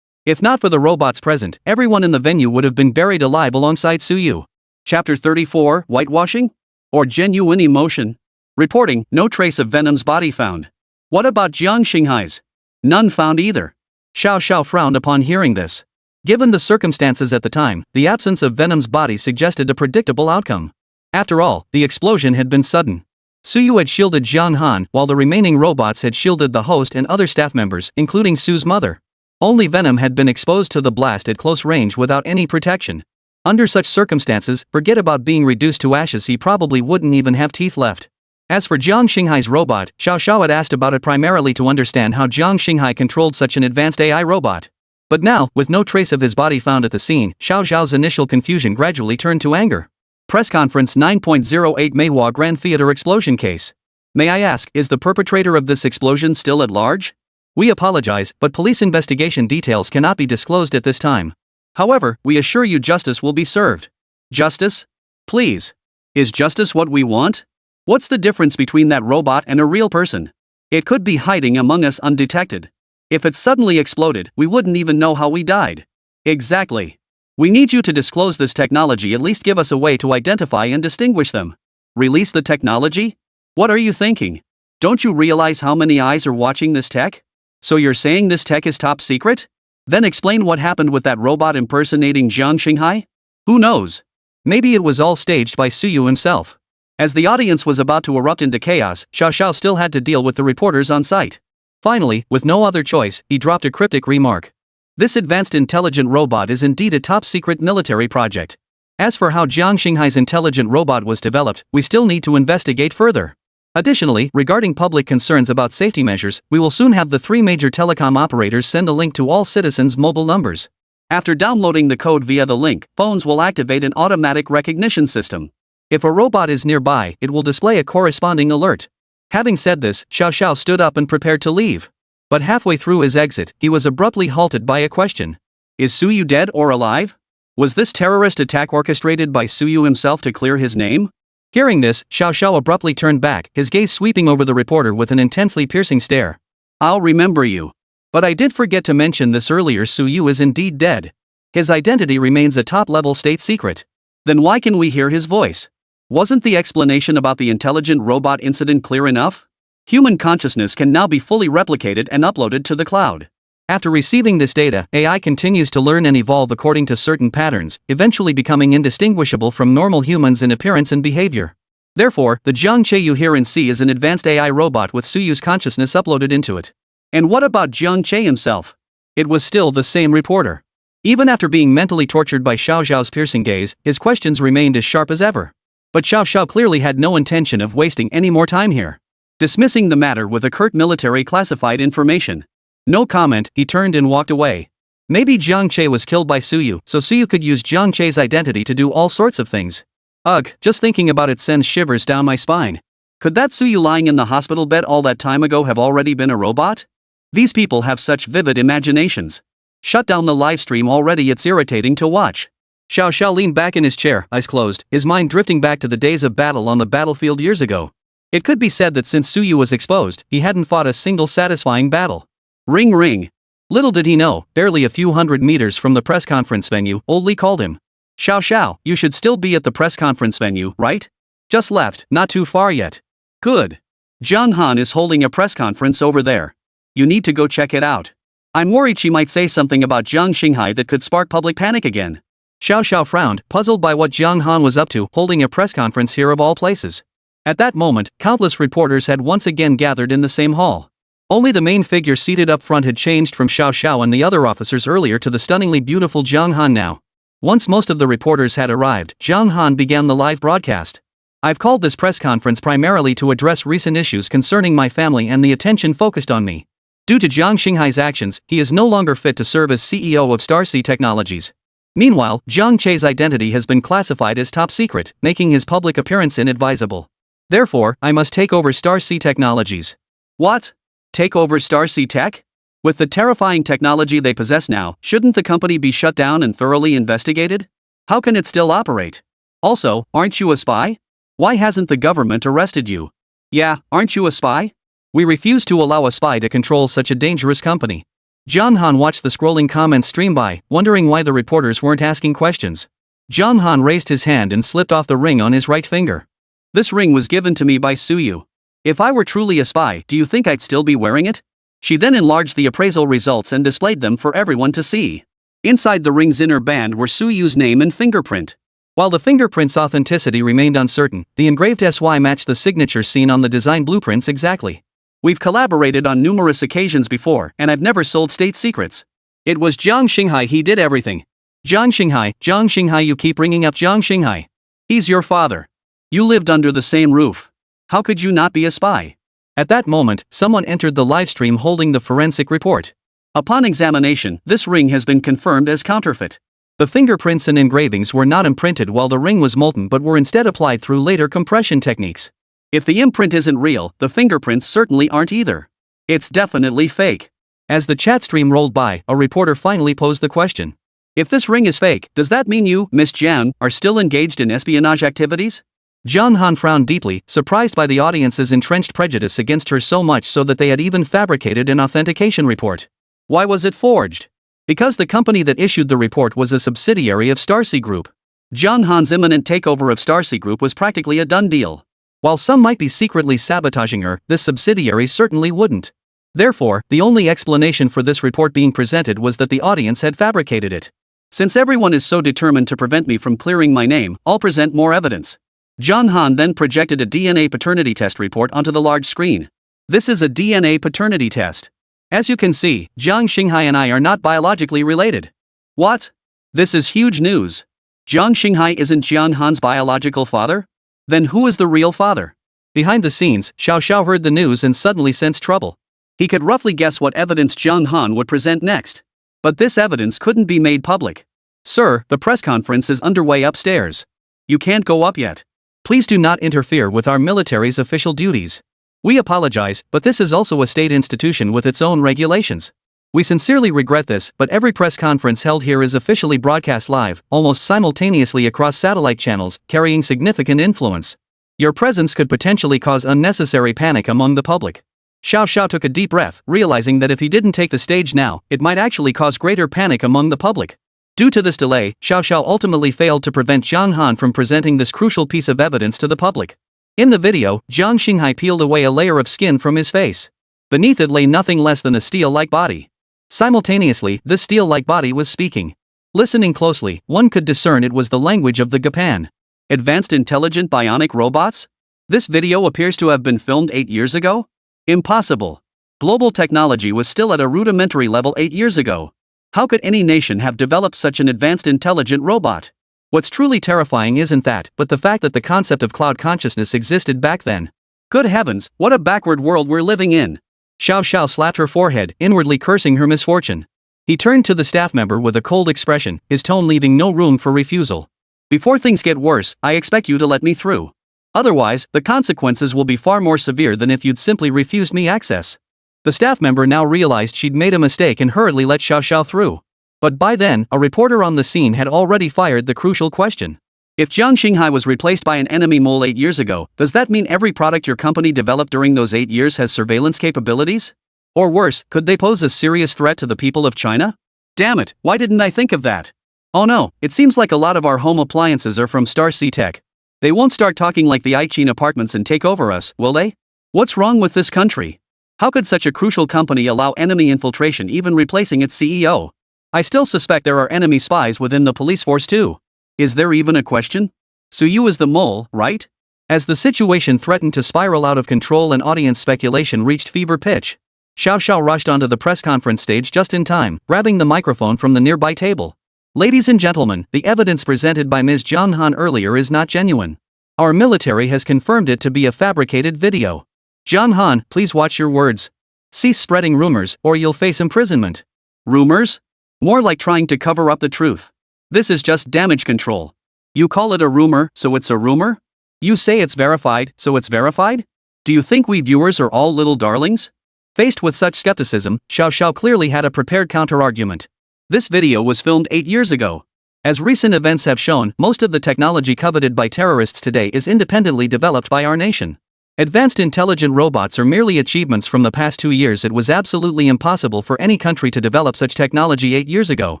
If not for the robots present, everyone in the venue would have been buried alive alongside Suyu. Chapter 34, Whitewashing? Or Genuine Emotion? Reporting, no trace of Venom's body found. What about Jiang Xinghai's? None found either. Xiao Xiao frowned upon hearing this. Given the circumstances at the time, the absence of Venom's body suggested a predictable outcome. After all, the explosion had been sudden. Suyu had shielded Jiang Han, while the remaining robots had shielded the host and other staff members, including Su's mother. Only Venom had been exposed to the blast at close range without any protection. Under such circumstances, forget about being reduced to ashes, he probably wouldn't even have teeth left. As for Jiang Xinghai's robot, Xiao Xiao had asked about it primarily to understand how Jiang Xinghai controlled such an advanced AI robot. But now, with no trace of his body found at the scene, Xiao Xiao's initial confusion gradually turned to anger. Press Conference 9.08 Manhwa Grand Theater Explosion Case. May I ask, is the perpetrator of this explosion still at large? We apologize, but police investigation details cannot be disclosed at this time. However, we assure you justice will be served. Justice? Please. Is justice what we want? What's the difference between that robot and a real person? It could be hiding among us undetected. If it suddenly exploded, we wouldn't even know how we died. Exactly. We need you to disclose this technology, at least give us a way to identify and distinguish them. Release the technology? What are you thinking? Don't you realize how many eyes are watching this tech? So you're saying this tech is top secret? Then explain what happened with that robot impersonating Jiang Xinghai? Who knows? Maybe it was all staged by Suyu himself. As the audience was about to erupt into chaos, Xiao Xiao still had to deal with the reporters on site. Finally, with no other choice, he dropped a cryptic remark. This advanced intelligent robot is indeed a top-secret military project. As for how Jiang Xinghai's intelligent robot was developed, we still need to investigate further. Additionally, regarding public concerns about safety measures, we will soon have the 3 major telecom operators send a link to all citizens' mobile numbers. After downloading the code via the link, phones will activate an automatic recognition system. If a robot is nearby, it will display a corresponding alert. Having said this, Xiao Xiao stood up and prepared to leave. But halfway through his exit, he was abruptly halted by a question. Is Suyu dead or alive? Was this terrorist attack orchestrated by Suyu himself to clear his name? Hearing this, Xiao Xiao abruptly turned back, his gaze sweeping over the reporter with an intensely piercing stare. I'll remember you. But I did forget to mention this earlier, Suyu is indeed dead. His identity remains a top-level state secret. Then why can we hear his voice? Wasn't the explanation about the intelligent robot incident clear enough? Human consciousness can now be fully replicated and uploaded to the cloud. After receiving this data, AI continues to learn and evolve according to certain patterns, eventually becoming indistinguishable from normal humans in appearance and behavior. Therefore, the Jiang Che you hear and see is an advanced AI robot with Suyu's consciousness uploaded into it. And what about Jiang Che himself? It was still the same reporter. Even after being mentally tortured by Xiao Xiao's piercing gaze, his questions remained as sharp as ever. But Xiao Xiao clearly had no intention of wasting any more time here. Dismissing the matter with a curt military classified information. No comment, he turned and walked away. Maybe Jiang Che was killed by Suyu, so Suyu could use Jiang Che's identity to do all sorts of things. Ugh, just thinking about it sends shivers down my spine. Could that Suyu lying in the hospital bed all that time ago have already been a robot? These people have such vivid imaginations. Shut down the live stream already, it's irritating to watch. Xiao Xiao leaned back in his chair, eyes closed, his mind drifting back to the days of battle on the battlefield years ago. It could be said that since Suyu was exposed, he hadn't fought a single satisfying battle. Ring ring. Little did he know, barely a few hundred meters from the press conference venue, Old Li called him. Xiao Xiao, you should still be at the press conference venue, right? Just left, not too far yet. Good. Jiang Han is holding a press conference over there. You need to go check it out. I'm worried she might say something about Jiang Xinghai that could spark public panic again. Xiao Xiao frowned, puzzled by what Jiang Han was up to, holding a press conference here of all places. At that moment, countless reporters had once again gathered in the same hall. Only the main figure seated up front had changed from Xiao Xiao and the other officers earlier to the stunningly beautiful Jiang Han now. Once most of the reporters had arrived, Jiang Han began the live broadcast. I've called this press conference primarily to address recent issues concerning my family and the attention focused on me. Due to Jiang Xinghai's actions, he is no longer fit to serve as CEO of Starsea Technologies. Meanwhile, Jiang Che's identity has been classified as top secret, making his public appearance inadvisable. Therefore, I must take over Starsea Technologies. What? Take over Starsea Tech? With the terrifying technology they possess now, shouldn't the company be shut down and thoroughly investigated? How can it still operate? Also, aren't you a spy? Why hasn't the government arrested you? Yeah, aren't you a spy? We refuse to allow a spy to control such a dangerous company. John Han watched the scrolling comments stream by, wondering why the reporters weren't asking questions. John Han raised his hand and slipped off the ring on his right finger. This ring was given to me by Suyu. If I were truly a spy, do you think I'd still be wearing it? She then enlarged the appraisal results and displayed them for everyone to see. Inside the ring's inner band were Suyu's name and fingerprint. While the fingerprint's authenticity remained uncertain, the engraved SY matched the signature seen on the design blueprints exactly. We've collaborated on numerous occasions before, and I've never sold state secrets. It was Jiang Xinghai, he did everything. Jiang Xinghai, you keep bringing up Jiang Xinghai. He's your father. You lived under the same roof. How could you not be a spy? At that moment, someone entered the livestream holding the forensic report. Upon examination, this ring has been confirmed as counterfeit. The fingerprints and engravings were not imprinted while the ring was molten but were instead applied through later compression techniques. If the imprint isn't real, the fingerprints certainly aren't either. It's definitely fake. As the chat stream rolled by, a reporter finally posed the question. If this ring is fake, does that mean you, Miss Jiang, are still engaged in espionage activities? John Han frowned deeply, surprised by the audience's entrenched prejudice against her so much so that they had even fabricated an authentication report. Why was it forged? Because the company that issued the report was a subsidiary of Starsea Group. John Han's imminent takeover of Starsea Group was practically a done deal. While some might be secretly sabotaging her, this subsidiary certainly wouldn't. Therefore, the only explanation for this report being presented was that the audience had fabricated it. Since everyone is so determined to prevent me from clearing my name, I'll present more evidence. John Han then projected a DNA paternity test report onto the large screen. This is a DNA paternity test. As you can see, Jiang Xinghai and I are not biologically related. What? This is huge news. Jiang Xinghai isn't Jian Han's biological father? Then who is the real father? Behind the scenes, Xiao Xiao heard the news and suddenly sensed trouble. He could roughly guess what evidence Jiang Han would present next. But this evidence couldn't be made public. Sir, the press conference is underway upstairs. You can't go up yet. Please do not interfere with our military's official duties. We apologize, but this is also a state institution with its own regulations. We sincerely regret this, but every press conference held here is officially broadcast live, almost simultaneously across satellite channels, carrying significant influence. Your presence could potentially cause unnecessary panic among the public. Xiao Xiao took a deep breath, realizing that if he didn't take the stage now, it might actually cause greater panic among the public. Due to this delay, Xiao Xiao ultimately failed to prevent Jiang Han from presenting this crucial piece of evidence to the public. In the video, Jiang Xinghai peeled away a layer of skin from his face. Beneath it lay nothing less than a steel-like body. Simultaneously, this steel-like body was speaking. Listening closely, one could discern it was the language of the Gapan. Advanced Intelligent Bionic Robots? This video appears to have been filmed 8 years ago? Impossible. Global technology was still at a rudimentary level 8 years ago. How could any nation have developed such an advanced intelligent robot? What's truly terrifying isn't that, but the fact that the concept of cloud consciousness existed back then. Good heavens, what a backward world we're living in. Xiao Xiao slapped her forehead, inwardly cursing her misfortune. He turned to the staff member with a cold expression, his tone leaving no room for refusal. Before things get worse, I expect you to let me through. Otherwise, the consequences will be far more severe than if you'd simply refused me access. The staff member now realized she'd made a mistake and hurriedly let Xiao Xiao through. But by then, a reporter on the scene had already fired the crucial question. If Jiang Xinghai was replaced by an enemy mole 8 years ago, does that mean every product your company developed during those 8 years has surveillance capabilities? Or worse, could they pose a serious threat to the people of China? Damn it, why didn't I think of that? Oh no, it seems like a lot of our home appliances are from Starsea Tech. They won't start talking like the Aichin apartments and take over us, will they? What's wrong with this country? How could such a crucial company allow enemy infiltration, even replacing its CEO? I still suspect there are enemy spies within the police force too. Is there even a question? Suyu is the mole, right? As the situation threatened to spiral out of control and audience speculation reached fever pitch, Xiao Xiao rushed onto the press conference stage just in time, grabbing the microphone from the nearby table. Ladies and gentlemen, the evidence presented by Ms. Jiang Han earlier is not genuine. Our military has confirmed it to be a fabricated video. Jiang Han, please watch your words. Cease spreading rumors, or you'll face imprisonment. Rumors? More like trying to cover up the truth. This is just damage control. You call it a rumor, so it's a rumor? You say it's verified, so it's verified? Do you think we viewers are all little darlings? Faced with such skepticism, Xiao Xiao clearly had a prepared counter-argument. This video was filmed 8 years ago. As recent events have shown, most of the technology coveted by terrorists today is independently developed by our nation. Advanced intelligent robots are merely achievements from the past 2 years. It was absolutely impossible for any country to develop such technology 8 years ago.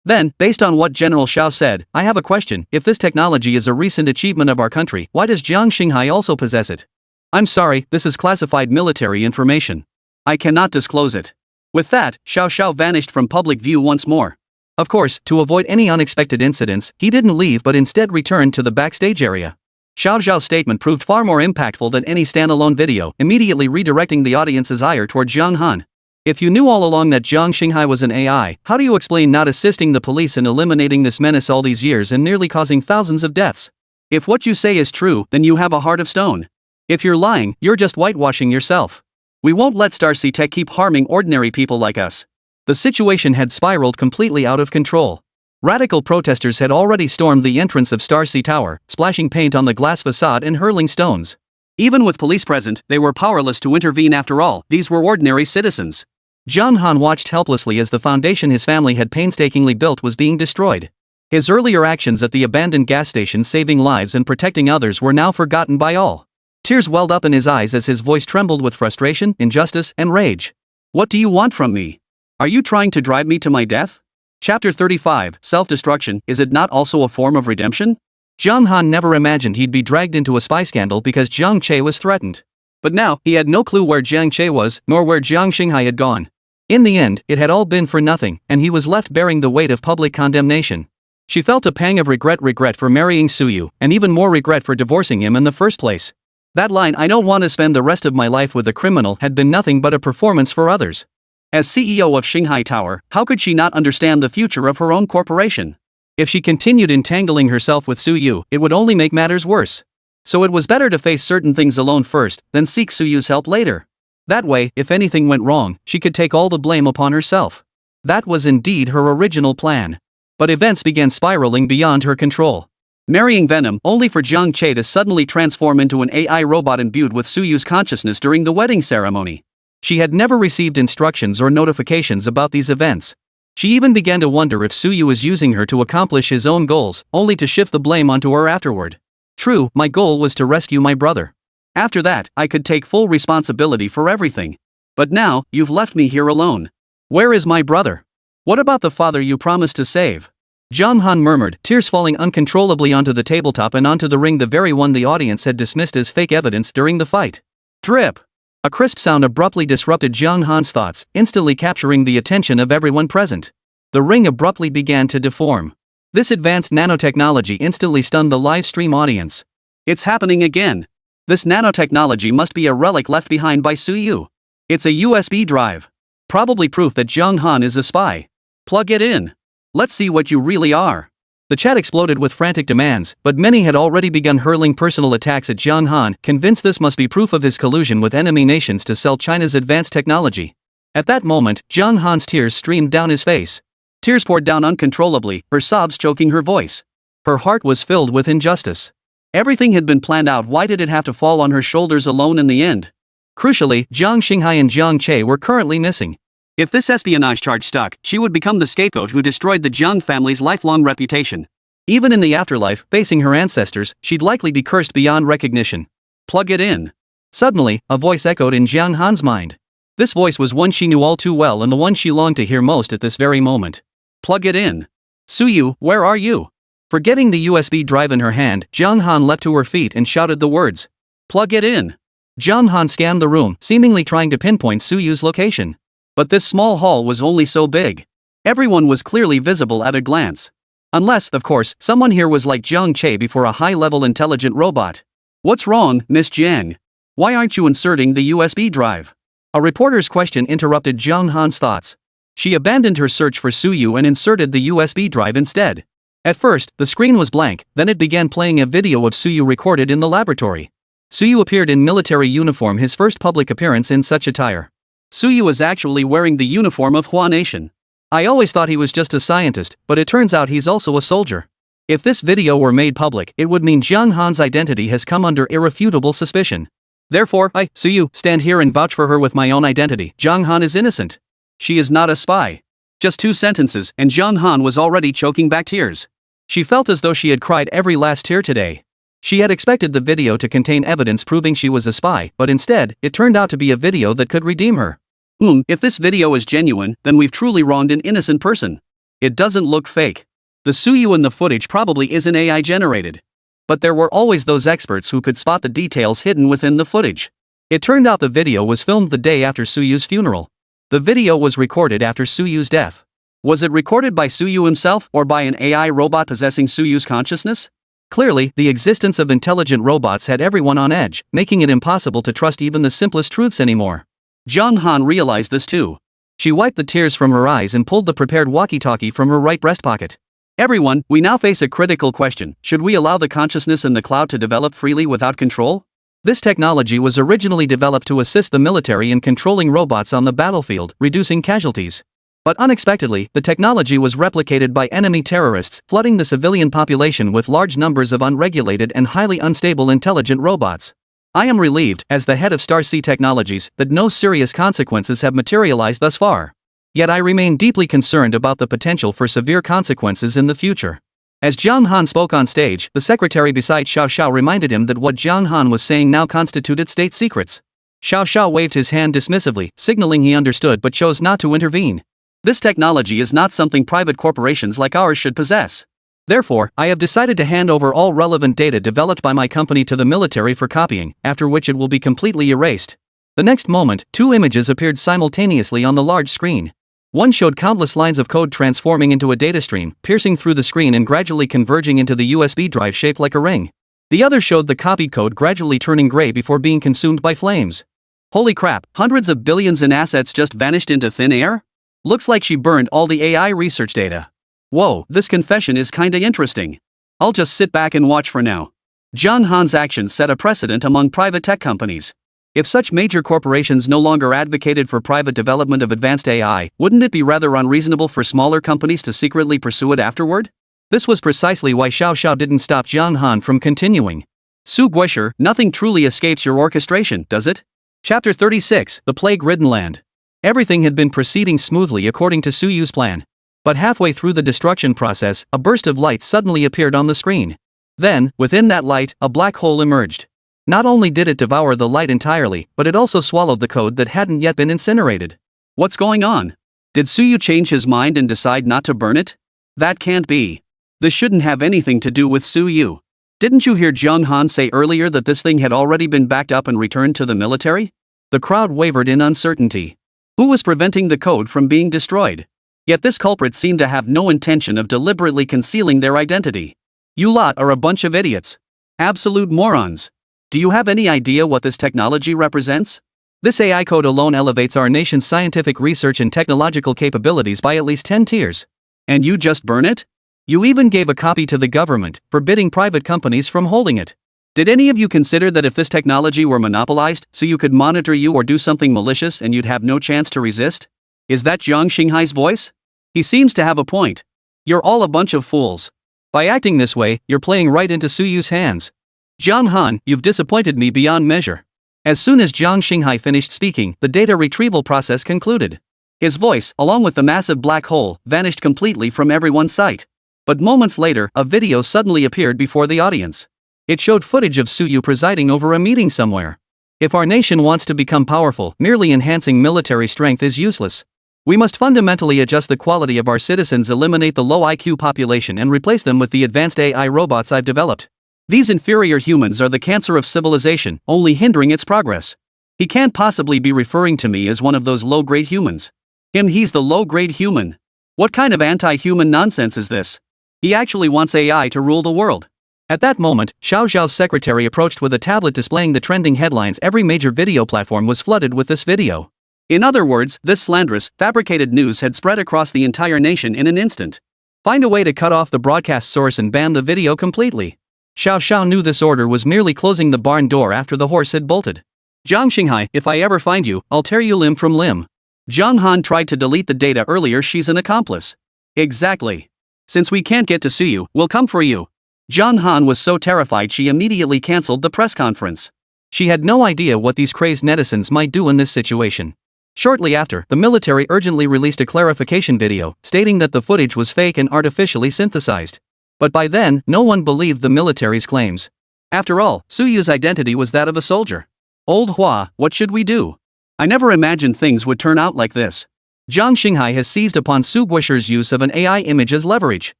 Then, based on what General Xiao said, I have a question. If this technology is a recent achievement of our country, why does Jiang Xinghai also possess it? I'm sorry, this is classified military information. I cannot disclose it. With that, Xiao Xiao vanished from public view once more. Of course, to avoid any unexpected incidents, he didn't leave but instead returned to the backstage area. Xiao Xiao's statement proved far more impactful than any standalone video, immediately redirecting the audience's ire toward Jiang Han. If you knew all along that Jiang Xinghai was an AI, how do you explain not assisting the police in eliminating this menace all these years and nearly causing thousands of deaths? If what you say is true, then you have a heart of stone. If you're lying, you're just whitewashing yourself. We won't let Starcy Tech keep harming ordinary people like us. The situation had spiraled completely out of control. Radical protesters had already stormed the entrance of Starcy Tower, splashing paint on the glass facade and hurling stones. Even with police present, they were powerless to intervene. After all, these were ordinary citizens. Jiang Han watched helplessly as the foundation his family had painstakingly built was being destroyed. His earlier actions at the abandoned gas station saving lives and protecting others were now forgotten by all. Tears welled up in his eyes as his voice trembled with frustration, injustice, and rage. What do you want from me? Are you trying to drive me to my death? Chapter 35, Self-Destruction, is it not also a form of redemption? Jiang Han never imagined he'd be dragged into a spy scandal because Jiang Che was threatened. But now, he had no clue where Jiang Che was, nor where Jiang Xinghai had gone. In the end, it had all been for nothing, and he was left bearing the weight of public condemnation. She felt a pang of regret for marrying Suyu, and even more regret for divorcing him in the first place. That line, "I don't want to spend the rest of my life with a criminal," had been nothing but a performance for others. As CEO of Xinghai Tower, how could she not understand the future of her own corporation? If she continued entangling herself with Suyu, it would only make matters worse. So it was better to face certain things alone first, then seek Suyu's help later. That way, if anything went wrong, she could take all the blame upon herself. That was indeed her original plan. But events began spiraling beyond her control. Marrying Venom, only for Jiang Che to suddenly transform into an AI robot imbued with Suyu's consciousness during the wedding ceremony. She had never received instructions or notifications about these events. She even began to wonder if Suyu was using her to accomplish his own goals, only to shift the blame onto her afterward. True, my goal was to rescue my brother. After that, I could take full responsibility for everything. But now, you've left me here alone. Where is my brother? What about the father you promised to save? Jiang Han murmured, tears falling uncontrollably onto the tabletop and onto the ring, the very one the audience had dismissed as fake evidence during the fight. Drip! A crisp sound abruptly disrupted Jiang Han's thoughts, instantly capturing the attention of everyone present. The ring abruptly began to deform. This advanced nanotechnology instantly stunned the live stream audience. It's happening again. This nanotechnology must be a relic left behind by Suyu. It's a USB drive. Probably proof that Jiang Han is a spy. Plug it in. Let's see what you really are. The chat exploded with frantic demands, but many had already begun hurling personal attacks at Jiang Han, convinced this must be proof of his collusion with enemy nations to sell China's advanced technology. At that moment, Jiang Han's tears streamed down his face. Tears poured down uncontrollably, her sobs choking her voice. Her heart was filled with injustice. Everything had been planned out. Why did it have to fall on her shoulders alone in the end? Crucially, Jiang Xinghai and Jiang Che were currently missing. If this espionage charge stuck, she would become the scapegoat who destroyed the Jiang family's lifelong reputation. Even in the afterlife, facing her ancestors, she'd likely be cursed beyond recognition. Plug it in. Suddenly, a voice echoed in Jiang Han's mind. This voice was one she knew all too well and the one she longed to hear most at this very moment. Plug it in. Suyu, where are you? Forgetting the USB drive in her hand, Jiang Han leapt to her feet and shouted the words. Plug it in. Jiang Han scanned the room, seemingly trying to pinpoint Suyu's location. But this small hall was only so big. Everyone was clearly visible at a glance. Unless, of course, someone here was like Jiang Che before a high-level intelligent robot. What's wrong, Miss Jiang? Why aren't you inserting the USB drive? A reporter's question interrupted Jiang Han's thoughts. She abandoned her search for Suyu and inserted the USB drive instead. At first, the screen was blank, then it began playing a video of Suyu recorded in the laboratory. Suyu appeared in military uniform, his first public appearance in such attire. Suyu is actually wearing the uniform of Hua Nation. I always thought he was just a scientist, but it turns out he's also a soldier. If this video were made public, it would mean Jiang Han's identity has come under irrefutable suspicion. Therefore, I, Suyu, stand here and vouch for her with my own identity. Jiang Han is innocent. She is not a spy. Just 2 sentences, and Jiang Han was already choking back tears. She felt as though she had cried every last tear today. She had expected the video to contain evidence proving she was a spy, but instead, it turned out to be a video that could redeem her. If this video is genuine, then we've truly wronged an innocent person. It doesn't look fake. The Suyu in the footage probably isn't AI generated. But there were always those experts who could spot the details hidden within the footage. It turned out the video was filmed the day after Suyu's funeral. The video was recorded after Suyu's death. Was it recorded by Suyu himself or by an AI robot possessing Suyu's consciousness? Clearly, the existence of intelligent robots had everyone on edge, making it impossible to trust even the simplest truths anymore. Jung Han realized this too. She wiped the tears from her eyes and pulled the prepared walkie-talkie from her right breast pocket. Everyone, we now face a critical question. Should we allow the consciousness in the cloud to develop freely without control? This technology was originally developed to assist the military in controlling robots on the battlefield, reducing casualties. But unexpectedly, the technology was replicated by enemy terrorists, flooding the civilian population with large numbers of unregulated and highly unstable intelligent robots. I am relieved, as the head of Star Sea Technologies, that no serious consequences have materialized thus far. Yet I remain deeply concerned about the potential for severe consequences in the future. As Jiang Han spoke on stage, the secretary beside Xiao Xiao reminded him that what Jiang Han was saying now constituted state secrets. Xiao Xiao waved his hand dismissively, signaling he understood but chose not to intervene. This technology is not something private corporations like ours should possess. Therefore, I have decided to hand over all relevant data developed by my company to the military for copying, after which it will be completely erased. The next moment, two images appeared simultaneously on the large screen. One showed countless lines of code transforming into a data stream, piercing through the screen and gradually converging into the USB drive shaped like a ring. The other showed the copied code gradually turning gray before being consumed by flames. Holy crap, hundreds of billions in assets just vanished into thin air? Looks like she burned all the AI research data. Whoa, this confession is kinda interesting. I'll just sit back and watch for now. Jiang Han's actions set a precedent among private tech companies. If such major corporations no longer advocated for private development of advanced AI, wouldn't it be rather unreasonable for smaller companies to secretly pursue it afterward? This was precisely why Xiao Xiao didn't stop Jiang Han from continuing. Su Guisher, nothing truly escapes your orchestration, does it? Chapter 36, The Plague-Ridden Land. Everything had been proceeding smoothly according to Suyu's plan. But halfway through the destruction process, a burst of light suddenly appeared on the screen. Then, within that light, a black hole emerged. Not only did it devour the light entirely, but it also swallowed the code that hadn't yet been incinerated. What's going on? Did Suyu change his mind and decide not to burn it? That can't be. This shouldn't have anything to do with Suyu. Didn't you hear Jiang Han say earlier that this thing had already been backed up and returned to the military? The crowd wavered in uncertainty. Who was preventing the code from being destroyed? Yet this culprit seemed to have no intention of deliberately concealing their identity. You lot are a bunch of idiots. Absolute morons. Do you have any idea what this technology represents? This AI code alone elevates our nation's scientific research and technological capabilities by at least 10 tiers. And you just burn it? You even gave a copy to the government, forbidding private companies from holding it. Did any of you consider that if this technology were monopolized, so you could monitor you or do something malicious and you'd have no chance to resist? Is that Jiang Xinghai's voice? He seems to have a point. You're all a bunch of fools. By acting this way, you're playing right into Suyu's hands. Jiang Han, you've disappointed me beyond measure. As soon as Jiang Xinghai finished speaking, the data retrieval process concluded. His voice, along with the massive black hole, vanished completely from everyone's sight. But moments later, a video suddenly appeared before the audience. It showed footage of Suyu presiding over a meeting somewhere. If our nation wants to become powerful, merely enhancing military strength is useless. We must fundamentally adjust the quality of our citizens, eliminate the low IQ population and replace them with the advanced AI robots I've developed. These inferior humans are the cancer of civilization, only hindering its progress. He can't possibly be referring to me as one of those low-grade humans. He's the low-grade human. What kind of anti-human nonsense is this? He actually wants AI to rule the world. At that moment, Xiao Xiao's secretary approached with a tablet displaying the trending headlines. Every major video platform was flooded with this video. In other words, this slanderous, fabricated news had spread across the entire nation in an instant. Find a way to cut off the broadcast source and ban the video completely. Xiao Xiao knew this order was merely closing the barn door after the horse had bolted. Jiang Xinghai, if I ever find you, I'll tear you limb from limb. Jiang Han tried to delete the data earlier. She's an accomplice. Exactly. Since we can't get to Suyu, we'll come for you. Jiang Han was so terrified she immediately cancelled the press conference. She had no idea what these crazed netizens might do in this situation. Shortly after, the military urgently released a clarification video, stating that the footage was fake and artificially synthesized. But by then, no one believed the military's claims. After all, Suyu's identity was that of a soldier. Old Hua, what should we do? I never imagined things would turn out like this. Jiang Xinghai has seized upon Su Guisher's use of an AI image as leverage.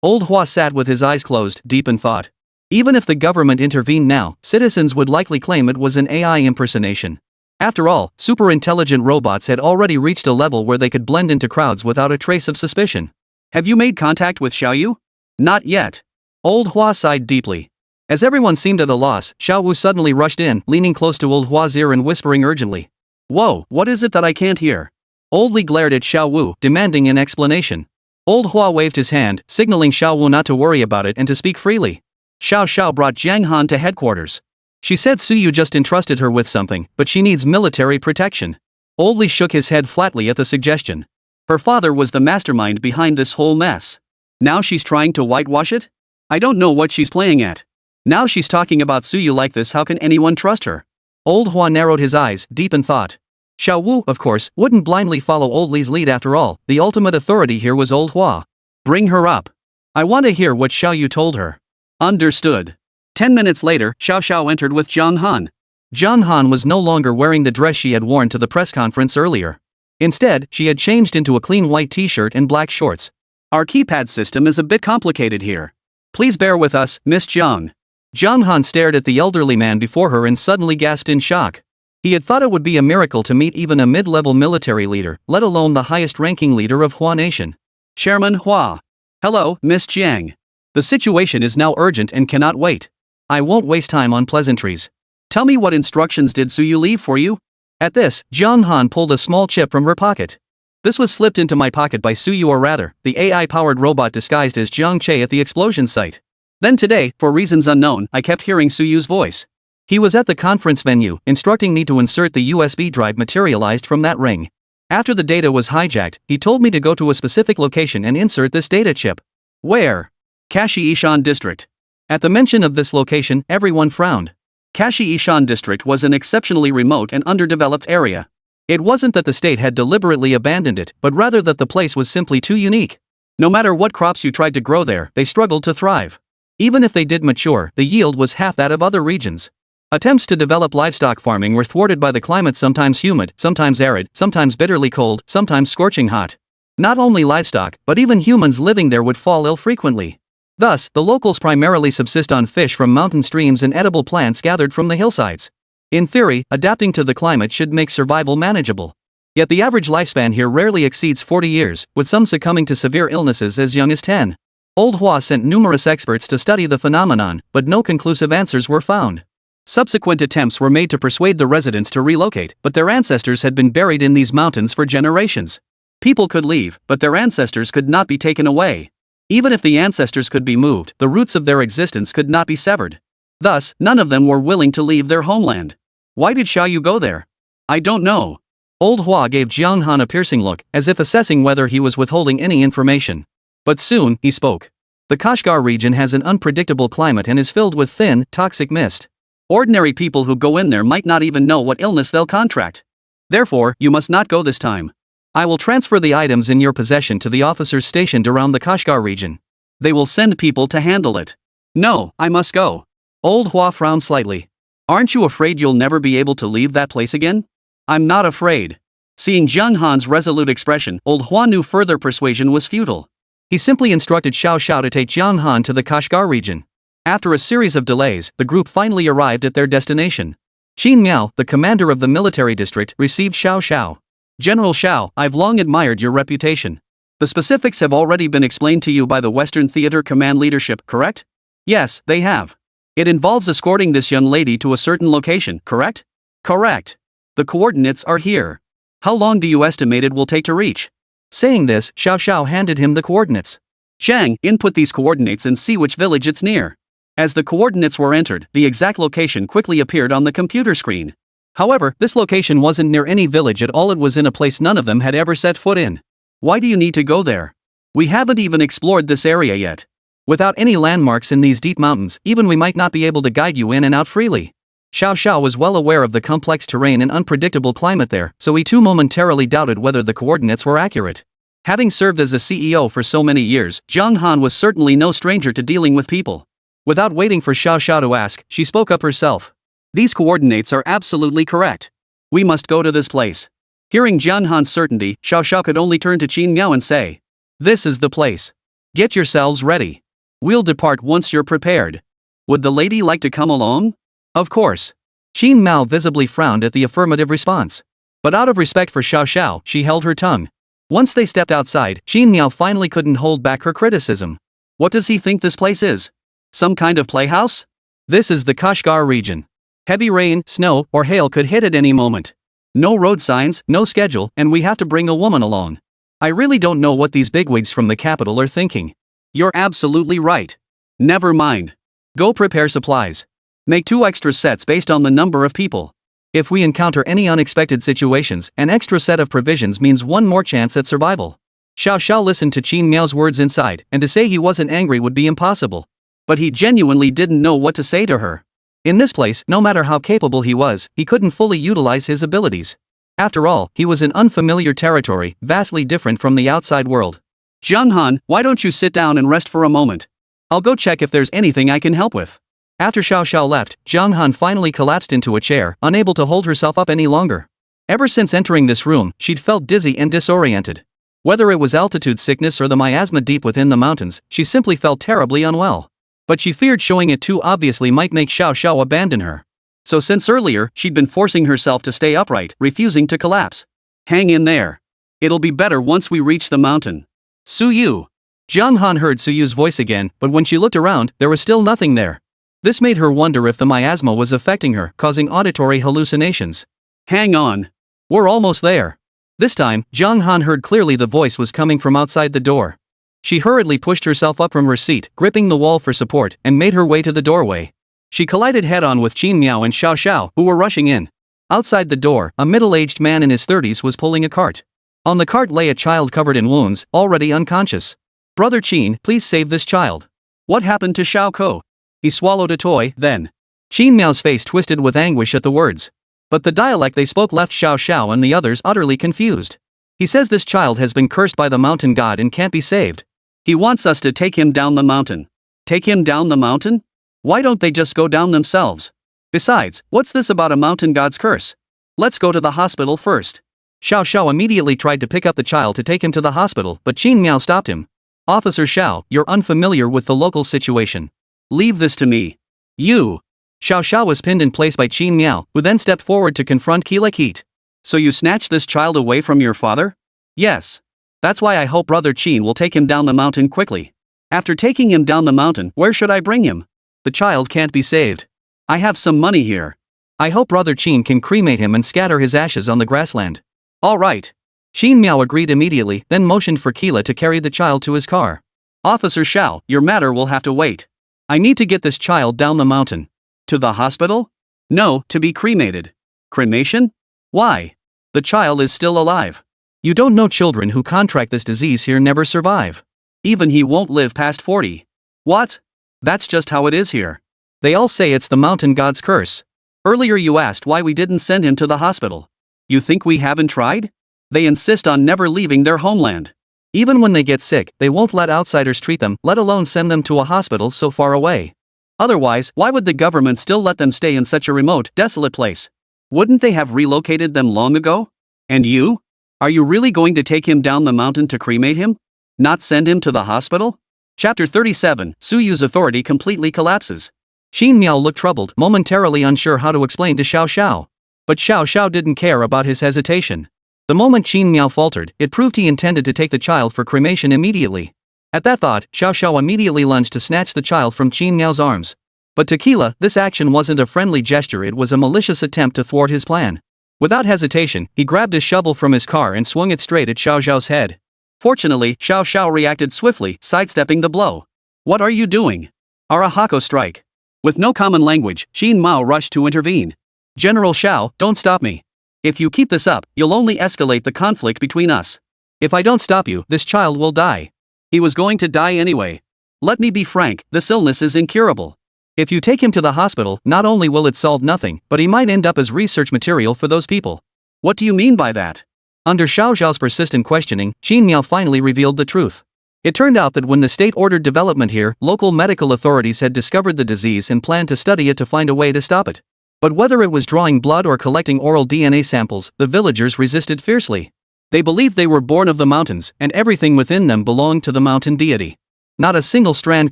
Old Hua sat with his eyes closed, deep in thought. Even if the government intervened now, citizens would likely claim it was an AI impersonation. After all, super-intelligent robots had already reached a level where they could blend into crowds without a trace of suspicion. Have you made contact with Xiaoyu? Not yet. Old Hua sighed deeply. As everyone seemed at a loss, Xiaowu suddenly rushed in, leaning close to Old Hua's ear and whispering urgently. Whoa, what is it that I can't hear? Old Li glared at Xiaowu, demanding an explanation. Old Hua waved his hand, signaling Xiaowu not to worry about it and to speak freely. Xiao brought Jiang Han to headquarters. She said Suyu just entrusted her with something, but she needs military protection. Old Li shook his head flatly at the suggestion. Her father was the mastermind behind this whole mess. Now she's trying to whitewash it? I don't know what she's playing at. Now she's talking about Suyu like this, how can anyone trust her? Old Hua narrowed his eyes, deep in thought. Xiao Wu, of course, wouldn't blindly follow Old Li's lead after all, the ultimate authority here was Old Hua. Bring her up. I want to hear what Xiaoyu told her. Understood. 10 minutes later, Xiao entered with Jiang Han. Jiang Han was no longer wearing the dress she had worn to the press conference earlier. Instead, she had changed into a clean white t-shirt and black shorts. Our keypad system is a bit complicated here. Please bear with us, Miss Jiang. Jiang Han stared at the elderly man before her and suddenly gasped in shock. He had thought it would be a miracle to meet even a mid-level military leader, let alone the highest-ranking leader of Hua Nation. Chairman Hua. Hello, Miss Jiang. The situation is now urgent and cannot wait. I won't waste time on pleasantries. Tell me, what instructions did Suyu leave for you? At this, Jiang Han pulled a small chip from her pocket. This was slipped into my pocket by Suyu, or rather, the AI-powered robot disguised as Jiang Che at the explosion site. Then today, for reasons unknown, I kept hearing Suyu's voice. He was at the conference venue, instructing me to insert the USB drive materialized from that ring. After the data was hijacked, he told me to go to a specific location and insert this data chip. Where? Kashi Ishan District. At the mention of this location, everyone frowned. Kashi Ishan District was an exceptionally remote and underdeveloped area. It wasn't that the state had deliberately abandoned it, but rather that the place was simply too unique. No matter what crops you tried to grow there, they struggled to thrive. Even if they did mature, the yield was half that of other regions. Attempts to develop livestock farming were thwarted by the climate, sometimes humid, sometimes arid, sometimes bitterly cold, sometimes scorching hot. Not only livestock, but even humans living there would fall ill frequently. Thus, the locals primarily subsist on fish from mountain streams and edible plants gathered from the hillsides. In theory, adapting to the climate should make survival manageable. Yet the average lifespan here rarely exceeds 40 years, with some succumbing to severe illnesses as young as 10. Old Hua sent numerous experts to study the phenomenon, but no conclusive answers were found. Subsequent attempts were made to persuade the residents to relocate, but their ancestors had been buried in these mountains for generations. People could leave, but their ancestors could not be taken away. Even if the ancestors could be moved, the roots of their existence could not be severed. Thus, none of them were willing to leave their homeland. Why did Xiaoyu go there? I don't know. Old Hua gave Jiang Han a piercing look, as if assessing whether he was withholding any information. But soon, he spoke. The Kashgar region has an unpredictable climate and is filled with thin, toxic mist. Ordinary people who go in there might not even know what illness they'll contract. Therefore, you must not go this time. I will transfer the items in your possession to the officers stationed around the Kashgar region. They will send people to handle it. No, I must go. Old Hua frowned slightly. Aren't you afraid you'll never be able to leave that place again? I'm not afraid. Seeing Jiang Han's resolute expression, Old Hua knew further persuasion was futile. He simply instructed Xiao to take Jiang Han to the Kashgar region. After a series of delays, the group finally arrived at their destination. Qin Miao, the commander of the military district, received Xiao. General Xiao, I've long admired your reputation. The specifics have already been explained to you by the Western Theater Command leadership, correct? Yes, they have. It involves escorting this young lady to a certain location, correct? Correct. The coordinates are here. How long do you estimate it will take to reach? Saying this, Xiao handed him the coordinates. Zhang, input these coordinates and see which village it's near. As the coordinates were entered, the exact location quickly appeared on the computer screen. However, this location wasn't near any village at all, it was in a place none of them had ever set foot in. Why do you need to go there? We haven't even explored this area yet. Without any landmarks in these deep mountains, even we might not be able to guide you in and out freely. Xiao was well aware of the complex terrain and unpredictable climate there, so he too momentarily doubted whether the coordinates were accurate. Having served as a CEO for so many years, Jiang Han was certainly no stranger to dealing with people. Without waiting for Xiao Xiao to ask, she spoke up herself. These coordinates are absolutely correct. We must go to this place. Hearing Jian Han's certainty, Xiao Xiao could only turn to Qin Miao and say, "This is the place. Get yourselves ready. We'll depart once you're prepared. Would the lady like to come along?" Of course. Qin Miao visibly frowned at the affirmative response. But out of respect for Xiao Xiao, she held her tongue. Once they stepped outside, Qin Miao finally couldn't hold back her criticism. What does he think this place is? Some kind of playhouse? This is the Kashgar region. Heavy rain, snow, or hail could hit at any moment. No road signs, no schedule, and we have to bring a woman along. I really don't know what these bigwigs from the capital are thinking. You're absolutely right. Never mind. Go prepare supplies. Make 2 extra sets based on the number of people. If we encounter any unexpected situations, an extra set of provisions means 1 more chance at survival. Xiao Xiao listened to Qin Miao's words inside, and to say he wasn't angry would be impossible. But he genuinely didn't know what to say to her. In this place, no matter how capable he was, he couldn't fully utilize his abilities. After all, he was in unfamiliar territory, vastly different from the outside world. Jian Han, why don't you sit down and rest for a moment? I'll go check if there's anything I can help with. After Xiao Xiao left, Jiang Han finally collapsed into a chair, unable to hold herself up any longer. Ever since entering this room, she'd felt dizzy and disoriented. Whether it was altitude sickness or the miasma deep within the mountains, she simply felt terribly unwell. But she feared showing it too obviously might make Xiao Xiao abandon her. So since earlier, she'd been forcing herself to stay upright, refusing to collapse. Hang in there. It'll be better once we reach the mountain. Su Yu. Jiang Han heard Su Yu's voice again, but when she looked around, there was still nothing there. This made her wonder if the miasma was affecting her, causing auditory hallucinations. Hang on. We're almost there. This time, Jiang Han heard clearly the voice was coming from outside the door. She hurriedly pushed herself up from her seat, gripping the wall for support, and made her way to the doorway. She collided head-on with Qin Miao and Xiao Xiao, who were rushing in. Outside the door, a middle-aged man in his 30s was pulling a cart. On the cart lay a child covered in wounds, already unconscious. "Brother Qin, please save this child." "What happened to Xiao Ko?" "He swallowed a toy, then." Qin Miao's face twisted with anguish at the words. But the dialect they spoke left Xiao Xiao and the others utterly confused. "He says this child has been cursed by the mountain god and can't be saved. He wants us to take him down the mountain." "Take him down the mountain? Why don't they just go down themselves? Besides, what's this about a mountain god's curse? Let's go to the hospital first." Xiao Xiao immediately tried to pick up the child to take him to the hospital, but Qin Miao stopped him. "Officer Xiao, you're unfamiliar with the local situation. Leave this to me." "You." Xiao Xiao was pinned in place by Qin Miao, who then stepped forward to confront Keela Keet. "So you snatched this child away from your father?" "Yes. That's why I hope Brother Qin will take him down the mountain quickly." "After taking him down the mountain, where should I bring him?" "The child can't be saved. I have some money here. I hope Brother Qin can cremate him and scatter his ashes on the grassland." "All right." Qin Miao agreed immediately, then motioned for Keela to carry the child to his car. "Officer Xiao, your matter will have to wait. I need to get this child down the mountain." "To the hospital?" "No, to be cremated." "Cremation? Why? The child is still alive." "You don't know children who contract this disease here never survive. Even he won't live past 40. "What? That's just how it is here. They all say it's the mountain god's curse. Earlier you asked why we didn't send him to the hospital. You think we haven't tried? They insist on never leaving their homeland. Even when they get sick, they won't let outsiders treat them, let alone send them to a hospital so far away. Otherwise, why would the government still let them stay in such a remote, desolate place? Wouldn't they have relocated them long ago? And you? Are you really going to take him down the mountain to cremate him? Not send him to the hospital?" Chapter 37, Su Yu's authority completely collapses. Qin Miao looked troubled, momentarily unsure how to explain to Xiao Xiao. But Xiao Xiao didn't care about his hesitation. The moment Qin Miao faltered, it proved he intended to take the child for cremation immediately. At that thought, Xiao Xiao immediately lunged to snatch the child from Qin Miao's arms. But to Keela, this action wasn't a friendly gesture, it was a malicious attempt to thwart his plan. Without hesitation, he grabbed a shovel from his car and swung it straight at Xiao Xiao's head. Fortunately, Xiao Xiao reacted swiftly, sidestepping the blow. "What are you doing? Arahako strike." With no common language, Qin Miao rushed to intervene. "General Xiao, don't stop me. If you keep this up, you'll only escalate the conflict between us. If I don't stop you, this child will die. He was going to die anyway. Let me be frank, this illness is incurable. If you take him to the hospital, not only will it solve nothing, but he might end up as research material for those people." "What do you mean by that?" Under Xiao Xiao's persistent questioning, Qin Miao finally revealed the truth. It turned out that when the state ordered development here, local medical authorities had discovered the disease and planned to study it to find a way to stop it. But whether it was drawing blood or collecting oral DNA samples, the villagers resisted fiercely. They believed they were born of the mountains, and everything within them belonged to the mountain deity. Not a single strand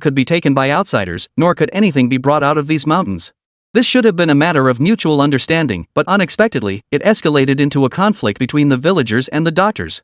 could be taken by outsiders, nor could anything be brought out of these mountains. This should have been a matter of mutual understanding, but unexpectedly, it escalated into a conflict between the villagers and the doctors.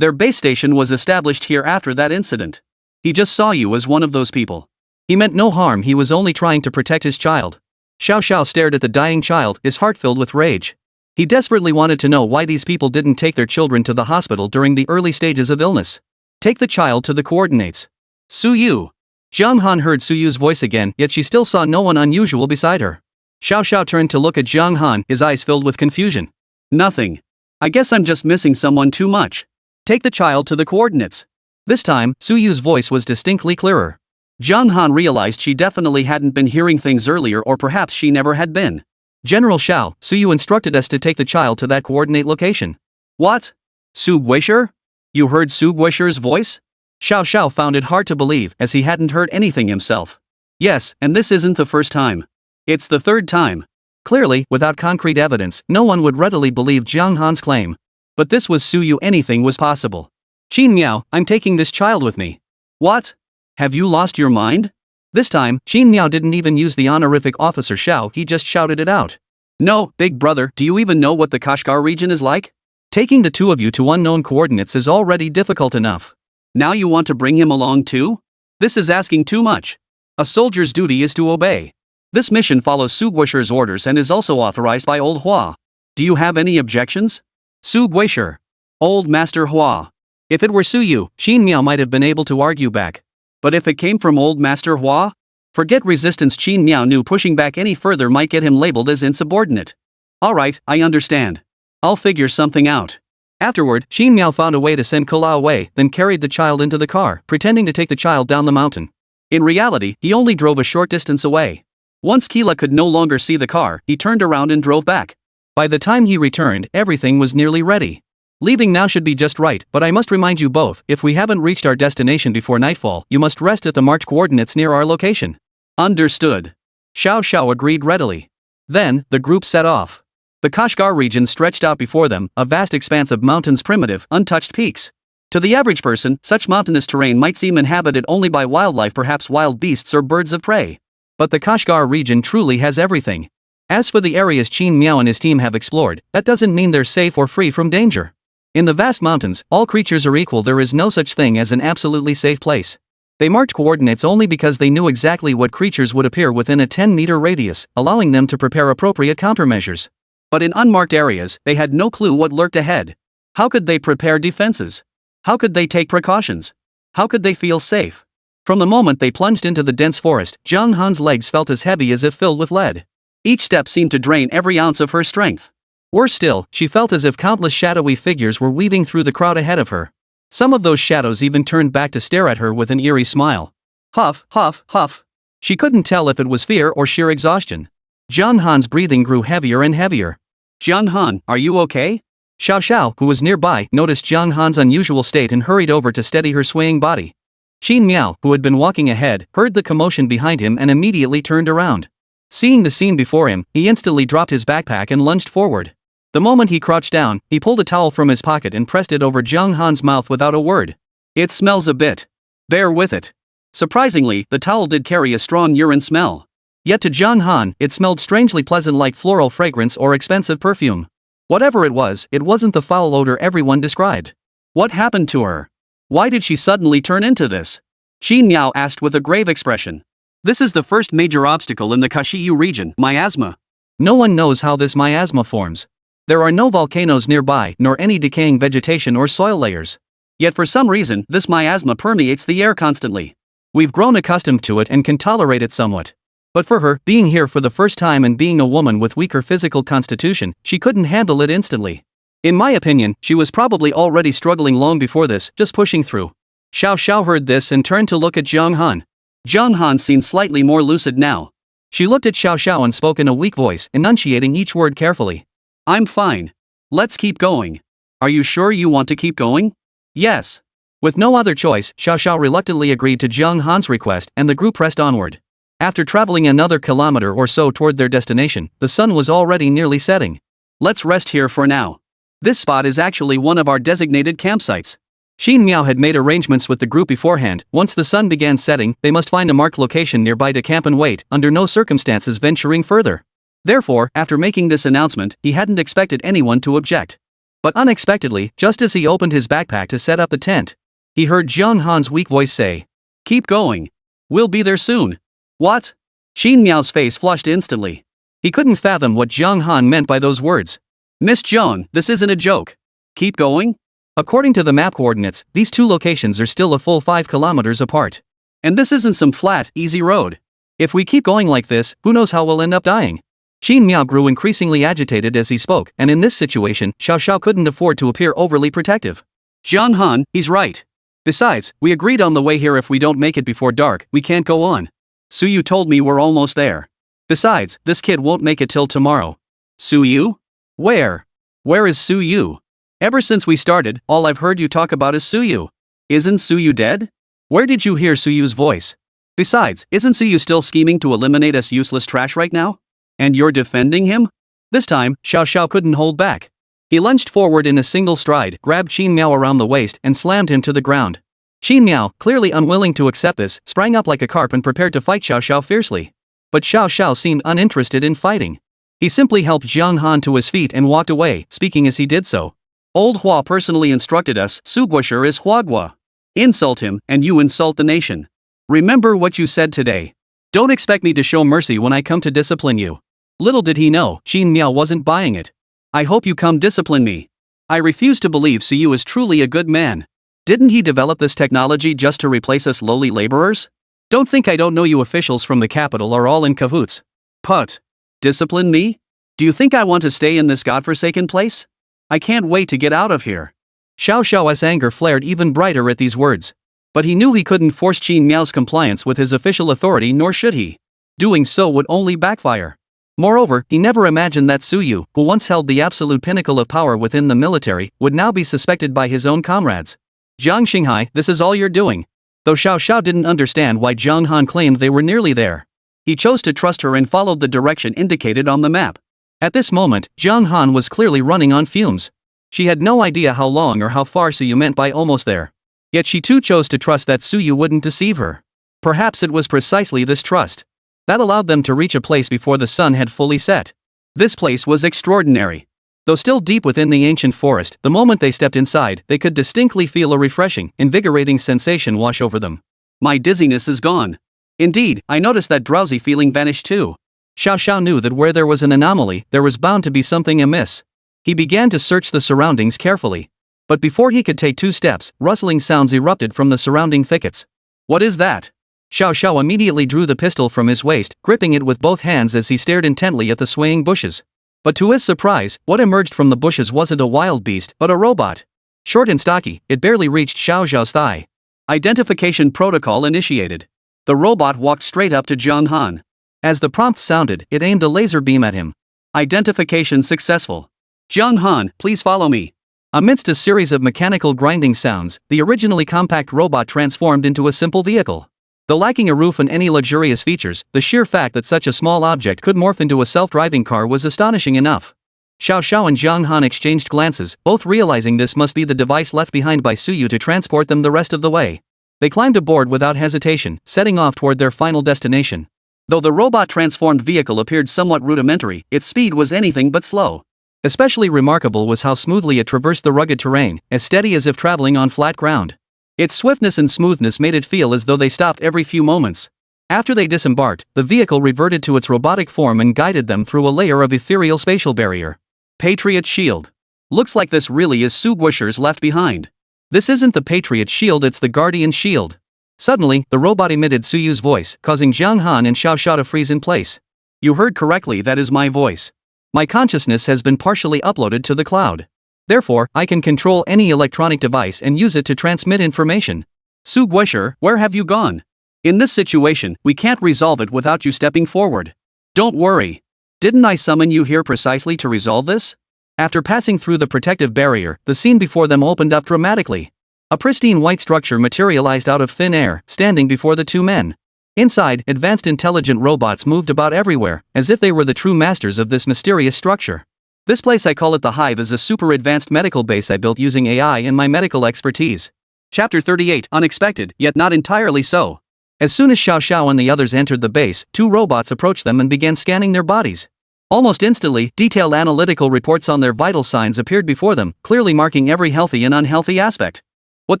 Their base station was established here after that incident. He just saw you as one of those people. He meant no harm, he was only trying to protect his child. Xiao Xiao stared at the dying child, his heart filled with rage. He desperately wanted to know why these people didn't take their children to the hospital during the early stages of illness. Take the child to the coordinates. Su Yu. Jiang Han heard Su Yu's voice again, yet she still saw no one unusual beside her. Xiao Xiao turned to look at Jiang Han, his eyes filled with confusion. Nothing. I guess I'm just missing someone too much. Take the child to the coordinates. This time, Su Yu's voice was distinctly clearer. Jiang Han realized she definitely hadn't been hearing things earlier, or perhaps she never had been. General Xiao, Su Yu instructed us to take the child to that coordinate location. What? Su Guisher? You heard Su Guisher's voice? Xiao Xiao found it hard to believe, as he hadn't heard anything himself. Yes, and this isn't the first time. It's the third time. Clearly, without concrete evidence, no one would readily believe Jiang Han's claim. But this was Su Yu, anything was possible. Qin Miao, I'm taking this child with me. What? Have you lost your mind? This time, Qin Miao didn't even use the honorific officer Xiao, he just shouted it out. No, big brother, do you even know what the Kashgar region is like? Taking the two of you to unknown coordinates is already difficult enough. Now you want to bring him along too? This is asking too much. A soldier's duty is to obey. This mission follows Su Guisher's orders and is also authorized by Old Hua. Do you have any objections? Su Guisher. Old Master Hua. If it were Su Yu, Qin Miao might have been able to argue back. But if it came from Old Master Hua? Forget resistance, Qin Miao knew pushing back any further might get him labeled as insubordinate. Alright, I understand. I'll figure something out. Afterward, Qin Miao found a way to send Kula away, then carried the child into the car, pretending to take the child down the mountain. In reality, he only drove a short distance away. Once Kila could no longer see the car, he turned around and drove back. By the time he returned, everything was nearly ready. Leaving now should be just right, but I must remind you both, if we haven't reached our destination before nightfall, you must rest at the march coordinates near our location. Understood. Xiao Xiao agreed readily. Then, the group set off. The Kashgar region stretched out before them, a vast expanse of mountains, primitive, untouched peaks. To the average person, such mountainous terrain might seem inhabited only by wildlife, perhaps wild beasts or birds of prey. But the Kashgar region truly has everything. As for the areas Qin Miao and his team have explored, that doesn't mean they're safe or free from danger. In the vast mountains, all creatures are equal, there is no such thing as an absolutely safe place. They marked coordinates only because they knew exactly what creatures would appear within a 10-meter radius, allowing them to prepare appropriate countermeasures. But in unmarked areas, they had no clue what lurked ahead. How could they prepare defenses? How could they take precautions? How could they feel safe? From the moment they plunged into the dense forest, Jiang Han's legs felt as heavy as if filled with lead. Each step seemed to drain every ounce of her strength. Worse still, she felt as if countless shadowy figures were weaving through the crowd ahead of her. Some of those shadows even turned back to stare at her with an eerie smile. Huff, huff, huff. She couldn't tell if it was fear or sheer exhaustion. Jiang Han's breathing grew heavier and heavier. Jiang Han, are you okay? Xiao Xiao, who was nearby, noticed Jiang Han's unusual state and hurried over to steady her swaying body. Qin Miao, who had been walking ahead, heard the commotion behind him and immediately turned around. Seeing the scene before him, he instantly dropped his backpack and lunged forward. The moment he crouched down, he pulled a towel from his pocket and pressed it over Jiang Han's mouth without a word. It smells a bit. Bear with it. Surprisingly, the towel did carry a strong urine smell. Yet to Jiang Han, it smelled strangely pleasant, like floral fragrance or expensive perfume. Whatever it wasn't the foul odor everyone described. What happened to her? Why did she suddenly turn into this? Qin Miao asked with a grave expression. This is the first major obstacle in the Kashiyu region, miasma. No one knows how this miasma forms. There are no volcanoes nearby, nor any decaying vegetation or soil layers. Yet for some reason, this miasma permeates the air constantly. We've grown accustomed to it and can tolerate it somewhat. But for her, being here for the first time and being a woman with weaker physical constitution, she couldn't handle it instantly. In my opinion, she was probably already struggling long before this, just pushing through. Xiao Xiao heard this and turned to look at Jiang Han. Jiang Han seemed slightly more lucid now. She looked at Xiao Xiao and spoke in a weak voice, enunciating each word carefully. I'm fine. Let's keep going. Are you sure you want to keep going? Yes. With no other choice, Xiao Xiao reluctantly agreed to Jiang Han's request and the group pressed onward. After traveling another kilometer or so toward their destination, the sun was already nearly setting. Let's rest here for now. This spot is actually one of our designated campsites. Xin Miao had made arrangements with the group beforehand. Once the sun began setting, they must find a marked location nearby to camp and wait, under no circumstances venturing further. Therefore, after making this announcement, he hadn't expected anyone to object. But unexpectedly, just as he opened his backpack to set up the tent, he heard Jiang Han's weak voice say, "Keep going. We'll be there soon." What? Xin Miao's face flushed instantly. He couldn't fathom what Jiang Han meant by those words. Miss Jiang, this isn't a joke. Keep going? According to the map coordinates, these two locations are still a full 5 kilometers apart. And this isn't some flat, easy road. If we keep going like this, who knows how we'll end up dying? Xin Miao grew increasingly agitated as he spoke, and in this situation, Xiao Xiao couldn't afford to appear overly protective. Jiang Han, he's right. Besides, we agreed on the way here if we don't make it before dark, we can't go on. Suyu told me we're almost there. Besides, this kid won't make it till tomorrow. Suyu? Where? Where is Suyu? Ever since we started, all I've heard you talk about is Suyu. Isn't Suyu dead? Where did you hear Suyu's voice? Besides, isn't Suyu still scheming to eliminate us useless trash right now? And you're defending him? This time, Xiao Xiao couldn't hold back. He lunged forward in a single stride, grabbed Xin Miao around the waist, and slammed him to the ground. Xin Miao, clearly unwilling to accept this, sprang up like a carp and prepared to fight Xiao Xiao fiercely. But Xiao Xiao seemed uninterested in fighting. He simply helped Jiang Han to his feet and walked away, speaking as he did so. Old Hua personally instructed us, Suguosher is Huagua. Insult him, and you insult the nation. Remember what you said today. Don't expect me to show mercy when I come to discipline you. Little did he know, Xin Miao wasn't buying it. I hope you come discipline me. I refuse to believe Suyu is truly a good man. Didn't he develop this technology just to replace us lowly laborers? Don't think I don't know you officials from the capital are all in cahoots. Put. Discipline me? Do you think I want to stay in this godforsaken place? I can't wait to get out of here. Xiao Xiao's anger flared even brighter at these words. But he knew he couldn't force Qin Miao's compliance with his official authority, nor should he. Doing so would only backfire. Moreover, he never imagined that Suyu, who once held the absolute pinnacle of power within the military, would now be suspected by his own comrades. Jiang Xinghai, this is all you're doing. Though Xiao Xiao didn't understand why Jiang Han claimed they were nearly there. He chose to trust her and followed the direction indicated on the map. At this moment, Jiang Han was clearly running on fumes. She had no idea how long or how far Suyu meant by almost there. Yet she too chose to trust that Suyu wouldn't deceive her. Perhaps it was precisely this trust that allowed them to reach a place before the sun had fully set. This place was extraordinary. Though still deep within the ancient forest, the moment they stepped inside, they could distinctly feel a refreshing, invigorating sensation wash over them. My dizziness is gone. Indeed, I noticed that drowsy feeling vanished too. Xiao Xiao knew that where there was an anomaly, there was bound to be something amiss. He began to search the surroundings carefully. But before he could take 2 steps, rustling sounds erupted from the surrounding thickets. What is that? Xiao Xiao immediately drew the pistol from his waist, gripping it with both hands as he stared intently at the swaying bushes. But to his surprise, what emerged from the bushes wasn't a wild beast, but a robot. Short and stocky, it barely reached Xiao Xiao's thigh. Identification protocol initiated. The robot walked straight up to Jiang Han. As the prompt sounded, it aimed a laser beam at him. Identification successful. Jiang Han, please follow me. Amidst a series of mechanical grinding sounds, the originally compact robot transformed into a simple vehicle. Though lacking a roof and any luxurious features, the sheer fact that such a small object could morph into a self-driving car was astonishing enough. Xiao Xiao and Jiang Han exchanged glances, both realizing this must be the device left behind by Suyu to transport them the rest of the way. They climbed aboard without hesitation, setting off toward their final destination. Though the robot-transformed vehicle appeared somewhat rudimentary, its speed was anything but slow. Especially remarkable was how smoothly it traversed the rugged terrain, as steady as if traveling on flat ground. Its swiftness and smoothness made it feel as though they stopped every few moments. After they disembarked, the vehicle reverted to its robotic form and guided them through a layer of ethereal spatial barrier. Patriot Shield. Looks like this really is Suguosher's left behind. This isn't the Patriot Shield, it's the Guardian Shield. Suddenly, the robot emitted Suyu's voice, causing Jiang Han and Xiao Xiao to freeze in place. You heard correctly, that is my voice. My consciousness has been partially uploaded to the cloud. Therefore, I can control any electronic device and use it to transmit information. Suguosher, where have you gone? In this situation, we can't resolve it without you stepping forward. Don't worry. Didn't I summon you here precisely to resolve this? After passing through the protective barrier, the scene before them opened up dramatically. A pristine white structure materialized out of thin air, standing before the two men. Inside, advanced intelligent robots moved about everywhere, as if they were the true masters of this mysterious structure. This place, I call it the Hive, is a super advanced medical base I built using AI and my medical expertise. Chapter 38, Unexpected, yet not entirely so. As soon as Xiao Xiao and the others entered the base, two robots approached them and began scanning their bodies. Almost instantly, detailed analytical reports on their vital signs appeared before them, clearly marking every healthy and unhealthy aspect. What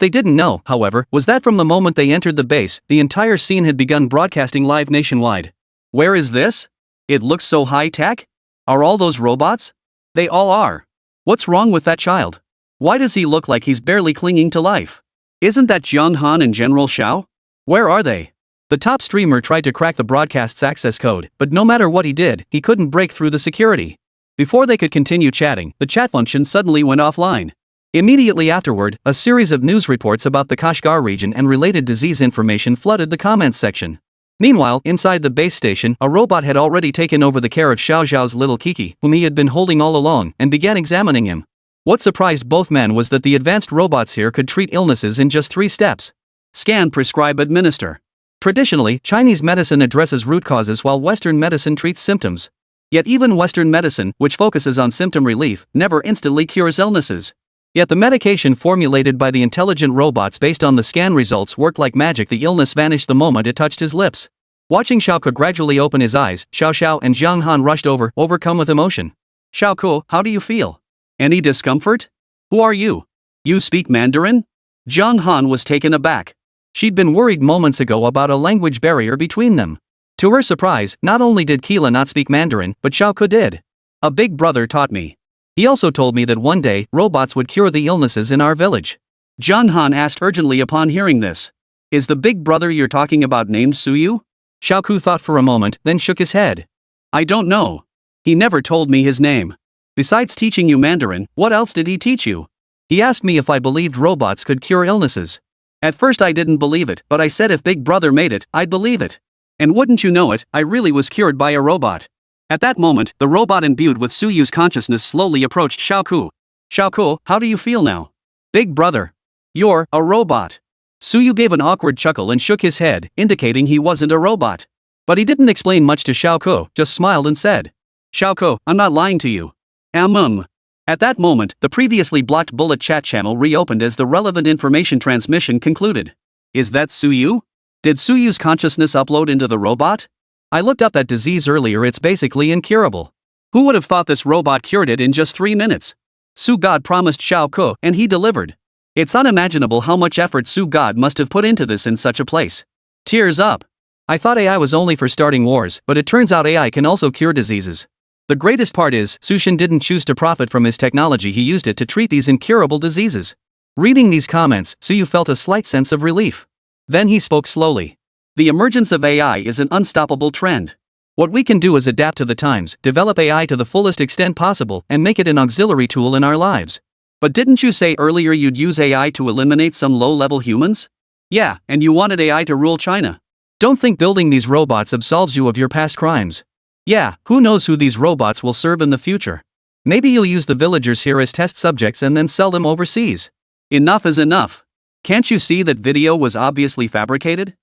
they didn't know, however, was that from the moment they entered the base, the entire scene had begun broadcasting live nationwide. Where is this? It looks so high-tech? Are all those robots? They all are. What's wrong with that child? Why does he look like he's barely clinging to life? Isn't that Jiang Han and General Xiao? Where are they? The top streamer tried to crack the broadcast's access code, but no matter what he did, he couldn't break through the security. Before they could continue chatting, the chat function suddenly went offline. Immediately afterward, a series of news reports about the Kashgar region and related disease information flooded the comments section. Meanwhile, inside the base station, a robot had already taken over the care of Xiao Xiao's little Kiki, whom he had been holding all along, and began examining him. What surprised both men was that the advanced robots here could treat illnesses in just 3 steps. Scan, prescribe, administer. Traditionally, Chinese medicine addresses root causes while Western medicine treats symptoms. Yet even Western medicine, which focuses on symptom relief, never instantly cures illnesses. Yet the medication formulated by the intelligent robots based on the scan results worked like magic. The illness vanished the moment it touched his lips. Watching Xiao Ke gradually open his eyes, Xiao Xiao and Jiang Han rushed over, overcome with emotion. Xiao Ke, how do you feel? Any discomfort? Who are you? You speak Mandarin? Jiang Han was taken aback. She'd been worried moments ago about a language barrier between them. To her surprise, not only did Keela not speak Mandarin, but Xiao Ke did. A big brother taught me. He also told me that one day, robots would cure the illnesses in our village. Jiang Han asked urgently upon hearing this. Is the big brother you're talking about named Suyu? Xiao Ke thought for a moment, then shook his head. I don't know. He never told me his name. Besides teaching you Mandarin, what else did he teach you? He asked me if I believed robots could cure illnesses. At first I didn't believe it, but I said if Big Brother made it, I'd believe it. And wouldn't you know it, I really was cured by a robot. At that moment, the robot imbued with Suyu's consciousness slowly approached Xiao Ke. Xiao Ke, how do you feel now? Big Brother. You're a robot. Suyu gave an awkward chuckle and shook his head, indicating he wasn't a robot. But he didn't explain much to Xiao Ke, just smiled and said. Xiao Ke, I'm not lying to you. At that moment, the previously blocked bullet chat channel reopened as the relevant information transmission concluded. Is that Suyu? Did Suyu's consciousness upload into the robot? I looked up that disease earlier, it's basically incurable. Who would have thought this robot cured it in just 3 minutes? Su God promised Xiao Ke, and he delivered. It's unimaginable how much effort Su God must have put into this in such a place. Tears up. I thought AI was only for starting wars, but it turns out AI can also cure diseases. The greatest part is, Su Shen didn't choose to profit from his technology, he used it to treat these incurable diseases. Reading these comments, Suyu felt a slight sense of relief. Then he spoke slowly. The emergence of AI is an unstoppable trend. What we can do is adapt to the times, develop AI to the fullest extent possible, and make it an auxiliary tool in our lives. But didn't you say earlier you'd use AI to eliminate some low-level humans? Yeah, and you wanted AI to rule China. Don't think building these robots absolves you of your past crimes. Yeah, who knows who these robots will serve in the future. Maybe you'll use the villagers here as test subjects and then sell them overseas. Enough is enough. Can't you see that video was obviously fabricated?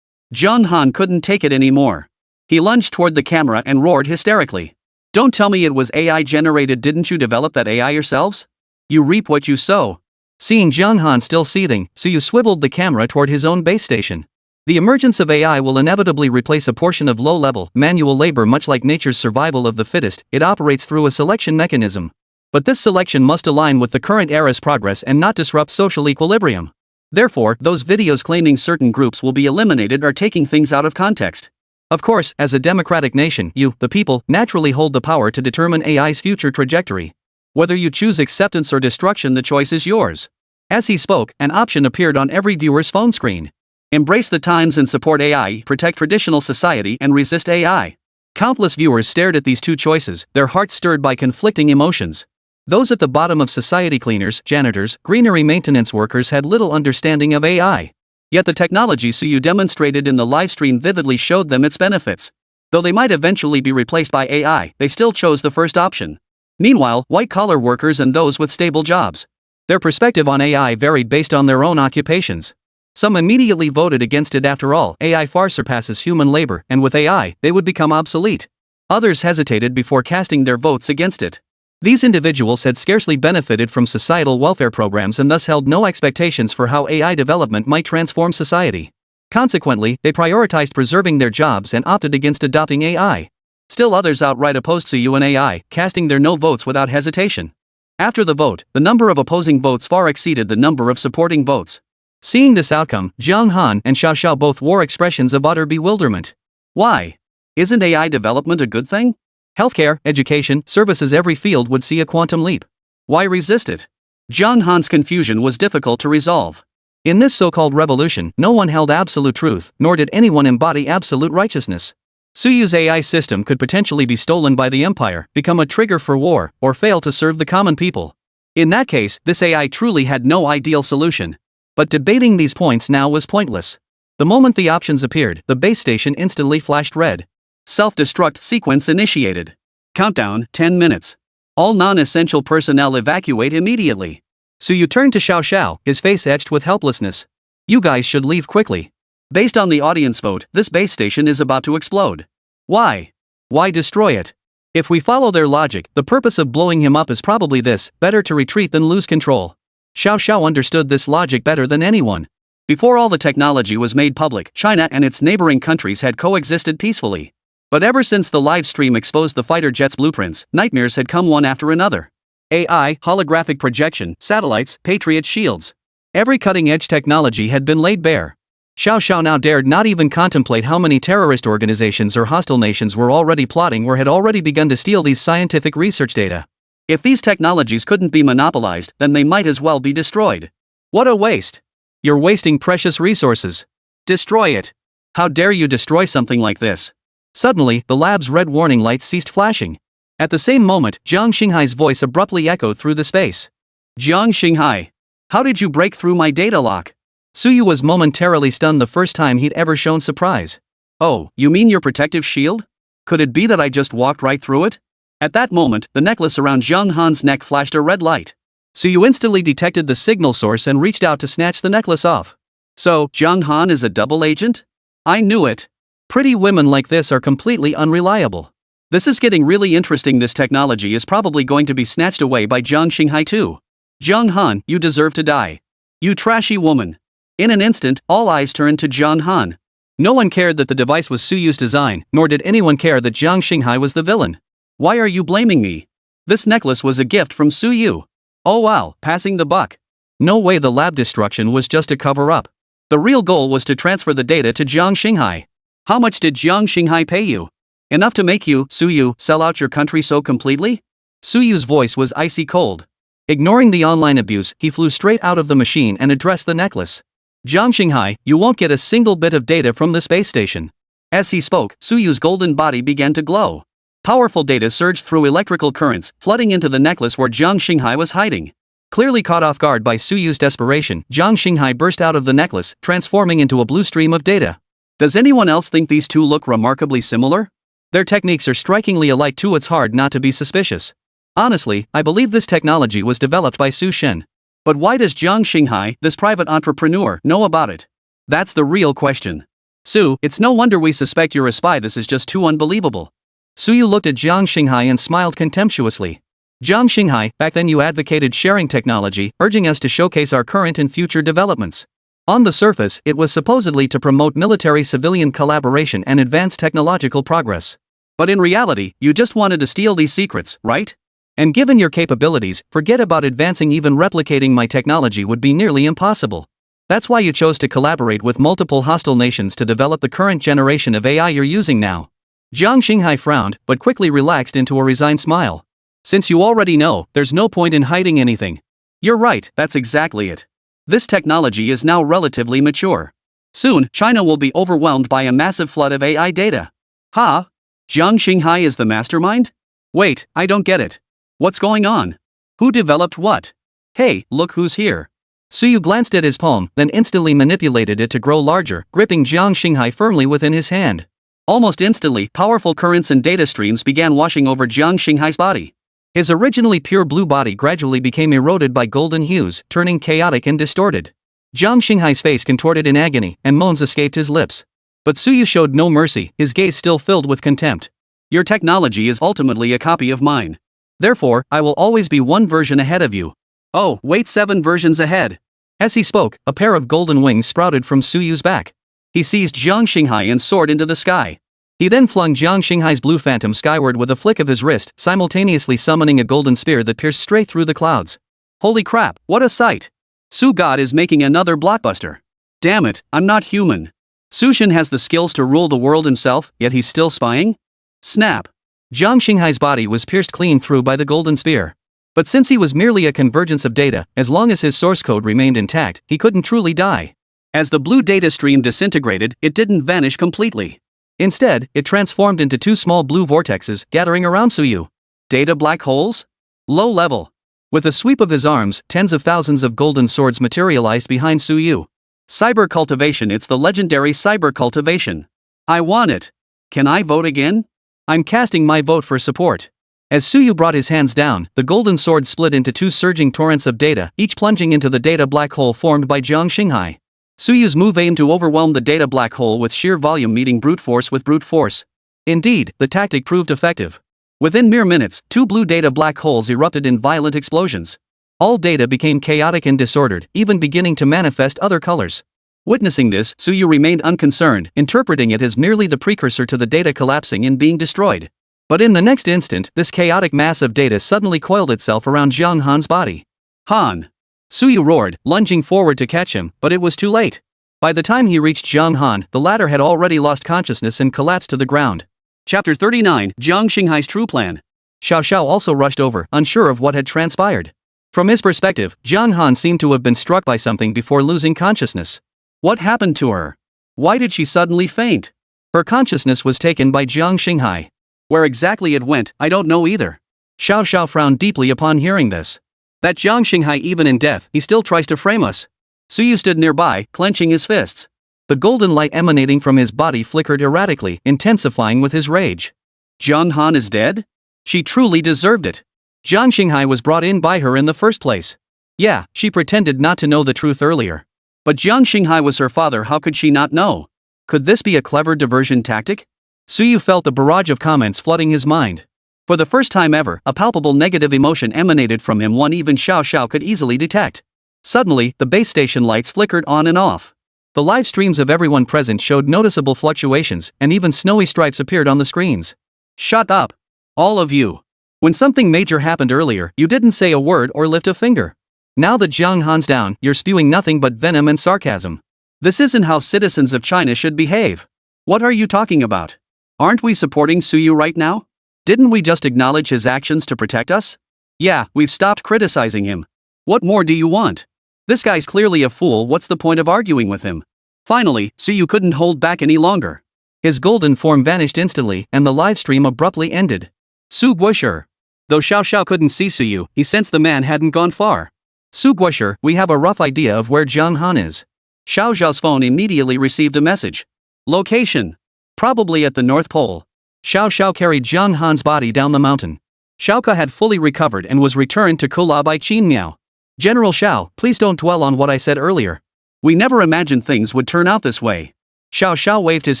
Jiang Han couldn't take it anymore. He lunged toward the camera and roared hysterically. Don't tell me it was AI generated. Didn't you develop that AI yourselves? You reap what you sow. Seeing Jiang Han still seething, Suyu swiveled the camera toward his own base station. The emergence of AI will inevitably replace a portion of low-level, manual labor. Much like nature's survival of the fittest, it operates through a selection mechanism. But this selection must align with the current era's progress and not disrupt social equilibrium. Therefore, those videos claiming certain groups will be eliminated are taking things out of context. Of course, as a democratic nation, you, the people, naturally hold the power to determine AI's future trajectory. Whether you choose acceptance or destruction, the choice is yours. As he spoke, an option appeared on every viewer's phone screen. Embrace the times and support AI, protect traditional society and resist AI. Countless viewers stared at these two choices, their hearts stirred by conflicting emotions. Those at the bottom of society, cleaners, janitors, greenery maintenance workers, had little understanding of AI. Yet the technology Suyu demonstrated in the livestream vividly showed them its benefits. Though they might eventually be replaced by AI, they still chose the first option. Meanwhile, white-collar workers and those with stable jobs. Their perspective on AI varied based on their own occupations. Some immediately voted against it. After all, AI far surpasses human labor, and with AI, they would become obsolete. Others hesitated before casting their votes against it. These individuals had scarcely benefited from societal welfare programs and thus held no expectations for how AI development might transform society. Consequently, they prioritized preserving their jobs and opted against adopting AI. Still others outright opposed CU and AI, casting their no votes without hesitation. After the vote, the number of opposing votes far exceeded the number of supporting votes. Seeing this outcome, Jiang Han and Xiao Xiao both wore expressions of utter bewilderment. Why? Isn't AI development a good thing? Healthcare, education, services, every field would see a quantum leap. Why resist it? Jiang Han's confusion was difficult to resolve. In this so-called revolution, no one held absolute truth, nor did anyone embody absolute righteousness. Suyu's AI system could potentially be stolen by the empire, become a trigger for war, or fail to serve the common people. In that case, this AI truly had no ideal solution. But debating these points now was pointless. The moment the options appeared, the base station instantly flashed red. Self-destruct sequence initiated. Countdown, 10 minutes. All non-essential personnel evacuate immediately. Suyu turned to Xiao Xiao, his face etched with helplessness. You guys should leave quickly. Based on the audience vote, this base station is about to explode. Why? Why destroy it? If we follow their logic, the purpose of blowing him up is probably this: better to retreat than lose control. Xiao Xiao understood this logic better than anyone. Before all the technology was made public, China and its neighboring countries had coexisted peacefully. But ever since the live stream exposed the fighter jets' blueprints, nightmares had come one after another. AI, holographic projection, satellites, Patriot shields. Every cutting-edge technology had been laid bare. Xiao Xiao now dared not even contemplate how many terrorist organizations or hostile nations were already plotting or had already begun to steal these scientific research data. If these technologies couldn't be monopolized, then they might as well be destroyed. What a waste! You're wasting precious resources. Destroy it. How dare you destroy something like this? Suddenly, the lab's red warning lights ceased flashing. At the same moment, Jiang Xinghai's voice abruptly echoed through the space. Jiang Xinghai. How did you break through my data lock? Suyu was momentarily stunned, the first time he'd ever shown surprise. Oh, you mean your protective shield? Could it be that I just walked right through it? At that moment, the necklace around Jiang Han's neck flashed a red light. Suyu instantly detected the signal source and reached out to snatch the necklace off. So, Jiang Han is a double agent? I knew it. Pretty women like this are completely unreliable. This is getting really interesting. This technology is probably going to be snatched away by Jiang Xinghai too. Jiang Han, you deserve to die. You trashy woman. In an instant, all eyes turned to Jiang Han. No one cared that the device was Suyu's design, nor did anyone care that Jiang Xinghai was the villain. Why are you blaming me? This necklace was a gift from Suyu. Oh wow, passing the buck. No way, the lab destruction was just a cover-up. The real goal was to transfer the data to Jiang Xinghai. How much did Jiang Xinghai pay you? Enough to make you, Suyu, sell out your country so completely? Suyu's voice was icy cold. Ignoring the online abuse, he flew straight out of the machine and addressed the necklace. Jiang Xinghai, you won't get a single bit of data from the space station. As he spoke, Suyu's golden body began to glow. Powerful data surged through electrical currents, flooding into the necklace where Jiang Xinghai was hiding. Clearly caught off guard by Suyu's desperation, Jiang Xinghai burst out of the necklace, transforming into a blue stream of data. Does anyone else think these two look remarkably similar? Their techniques are strikingly alike too. It's hard not to be suspicious. Honestly, I believe this technology was developed by Su Shen. But why does Jiang Xinghai, this private entrepreneur, know about it? That's the real question. Su, it's no wonder we suspect you're a spy. This is just too unbelievable. Suyu looked at Jiang Xinghai and smiled contemptuously. Jiang Xinghai, back then you advocated sharing technology, urging us to showcase our current and future developments. On the surface, it was supposedly to promote military-civilian collaboration and advance technological progress. But in reality, you just wanted to steal these secrets, right? And given your capabilities, forget about advancing. Even replicating my technology would be nearly impossible. That's why you chose to collaborate with multiple hostile nations to develop the current generation of AI you're using now. Jiang Xinghai frowned, but quickly relaxed into a resigned smile. Since you already know, there's no point in hiding anything. You're right, that's exactly it. This technology is now relatively mature. Soon, China will be overwhelmed by a massive flood of AI data. Ha? Jiang Xinghai is the mastermind? Wait, I don't get it. What's going on? Who developed what? Hey, look who's here. Suyu glanced at his palm, then instantly manipulated it to grow larger, gripping Jiang Xinghai firmly within his hand. Almost instantly, powerful currents and data streams began washing over Jiang Xinghai's body. His originally pure blue body gradually became eroded by golden hues, turning chaotic and distorted. Jiang Xinghai's face contorted in agony, and moans escaped his lips. But Suyu showed no mercy, his gaze still filled with contempt. Your technology is ultimately a copy of mine. Therefore, I will always be one version ahead of you. Oh, wait, 7 versions ahead. As he spoke, a pair of golden wings sprouted from Suyu's back. He seized Jiang Xinghai and soared into the sky. He then flung Jiang Xinghai's blue phantom skyward with a flick of his wrist, simultaneously summoning a golden spear that pierced straight through the clouds. Holy crap, what a sight! Su God is making another blockbuster. Damn it, I'm not human. Su Shen has the skills to rule the world himself, yet he's still spying? Snap! Jiang Xinghai's body was pierced clean through by the golden spear. But since he was merely a convergence of data, as long as his source code remained intact, he couldn't truly die. As the blue data stream disintegrated, it didn't vanish completely. Instead, it transformed into 2 small blue vortexes, gathering around Suyu. Data black holes? Low level. With a sweep of his arms, tens of thousands of golden swords materialized behind Suyu. Cyber cultivation, it's the legendary cyber cultivation. I want it. Can I vote again? I'm casting my vote for support. As Suyu brought his hands down, the golden sword split into 2 surging torrents of data, each plunging into the data black hole formed by Jiang Xinghai. Suyu's move aimed to overwhelm the data black hole with sheer volume, meeting brute force with brute force. Indeed, the tactic proved effective. Within mere minutes, 2 blue data black holes erupted in violent explosions. All data became chaotic and disordered, even beginning to manifest other colors. Witnessing this, Suyu remained unconcerned, interpreting it as merely the precursor to the data collapsing and being destroyed. But in the next instant, this chaotic mass of data suddenly coiled itself around Jiang Han's body. Han! Suyu roared, lunging forward to catch him, but it was too late. By the time he reached Jiang Han, the latter had already lost consciousness and collapsed to the ground. Chapter 39, Jiang Xinghai's True Plan. Xiao Xiao also rushed over, unsure of what had transpired. From his perspective, Jiang Han seemed to have been struck by something before losing consciousness. What happened to her? Why did she suddenly faint? Her consciousness was taken by Jiang Xinghai. Where exactly it went, I don't know either. Xiao Xiao frowned deeply upon hearing this. That Jiang Xinghai, even in death, he still tries to frame us. Suyu stood nearby, clenching his fists. The golden light emanating from his body flickered erratically, intensifying with his rage. Jiang Han is dead? She truly deserved it. Jiang Xinghai was brought in by her in the first place. Yeah, she pretended not to know the truth earlier. But Jiang Xinghai was her father, how could she not know? Could this be a clever diversion tactic? Suyu felt the barrage of comments flooding his mind. For the first time ever, a palpable negative emotion emanated from him, one even Xiao Xiao could easily detect. Suddenly, the base station lights flickered on and off. The live streams of everyone present showed noticeable fluctuations, and even snowy stripes appeared on the screens. Shut up! All of you! When something major happened earlier, you didn't say a word or lift a finger. Now that Jiang Han's down, you're spewing nothing but venom and sarcasm. This isn't how citizens of China should behave. What are you talking about? Aren't we supporting Suyu right now? Didn't we just acknowledge his actions to protect us? Yeah, we've stopped criticizing him. What more do you want? This guy's clearly a fool, what's the point of arguing with him? Finally, Suyu couldn't hold back any longer. His golden form vanished instantly, and the livestream abruptly ended. Su Guosher. Though Xiao Xiao couldn't see Suyu, he sensed the man hadn't gone far. Su Guosher, we have a rough idea of where Jiang Han is. Xiao Xiao's phone immediately received a message. Location. Probably at the North Pole. Xiao Xiao carried Jiang Han's body down the mountain. Xiaoka had fully recovered and was returned to Kula by Qin Miao. General Xiao, please don't dwell on what I said earlier. We never imagined things would turn out this way. Xiao Xiao waved his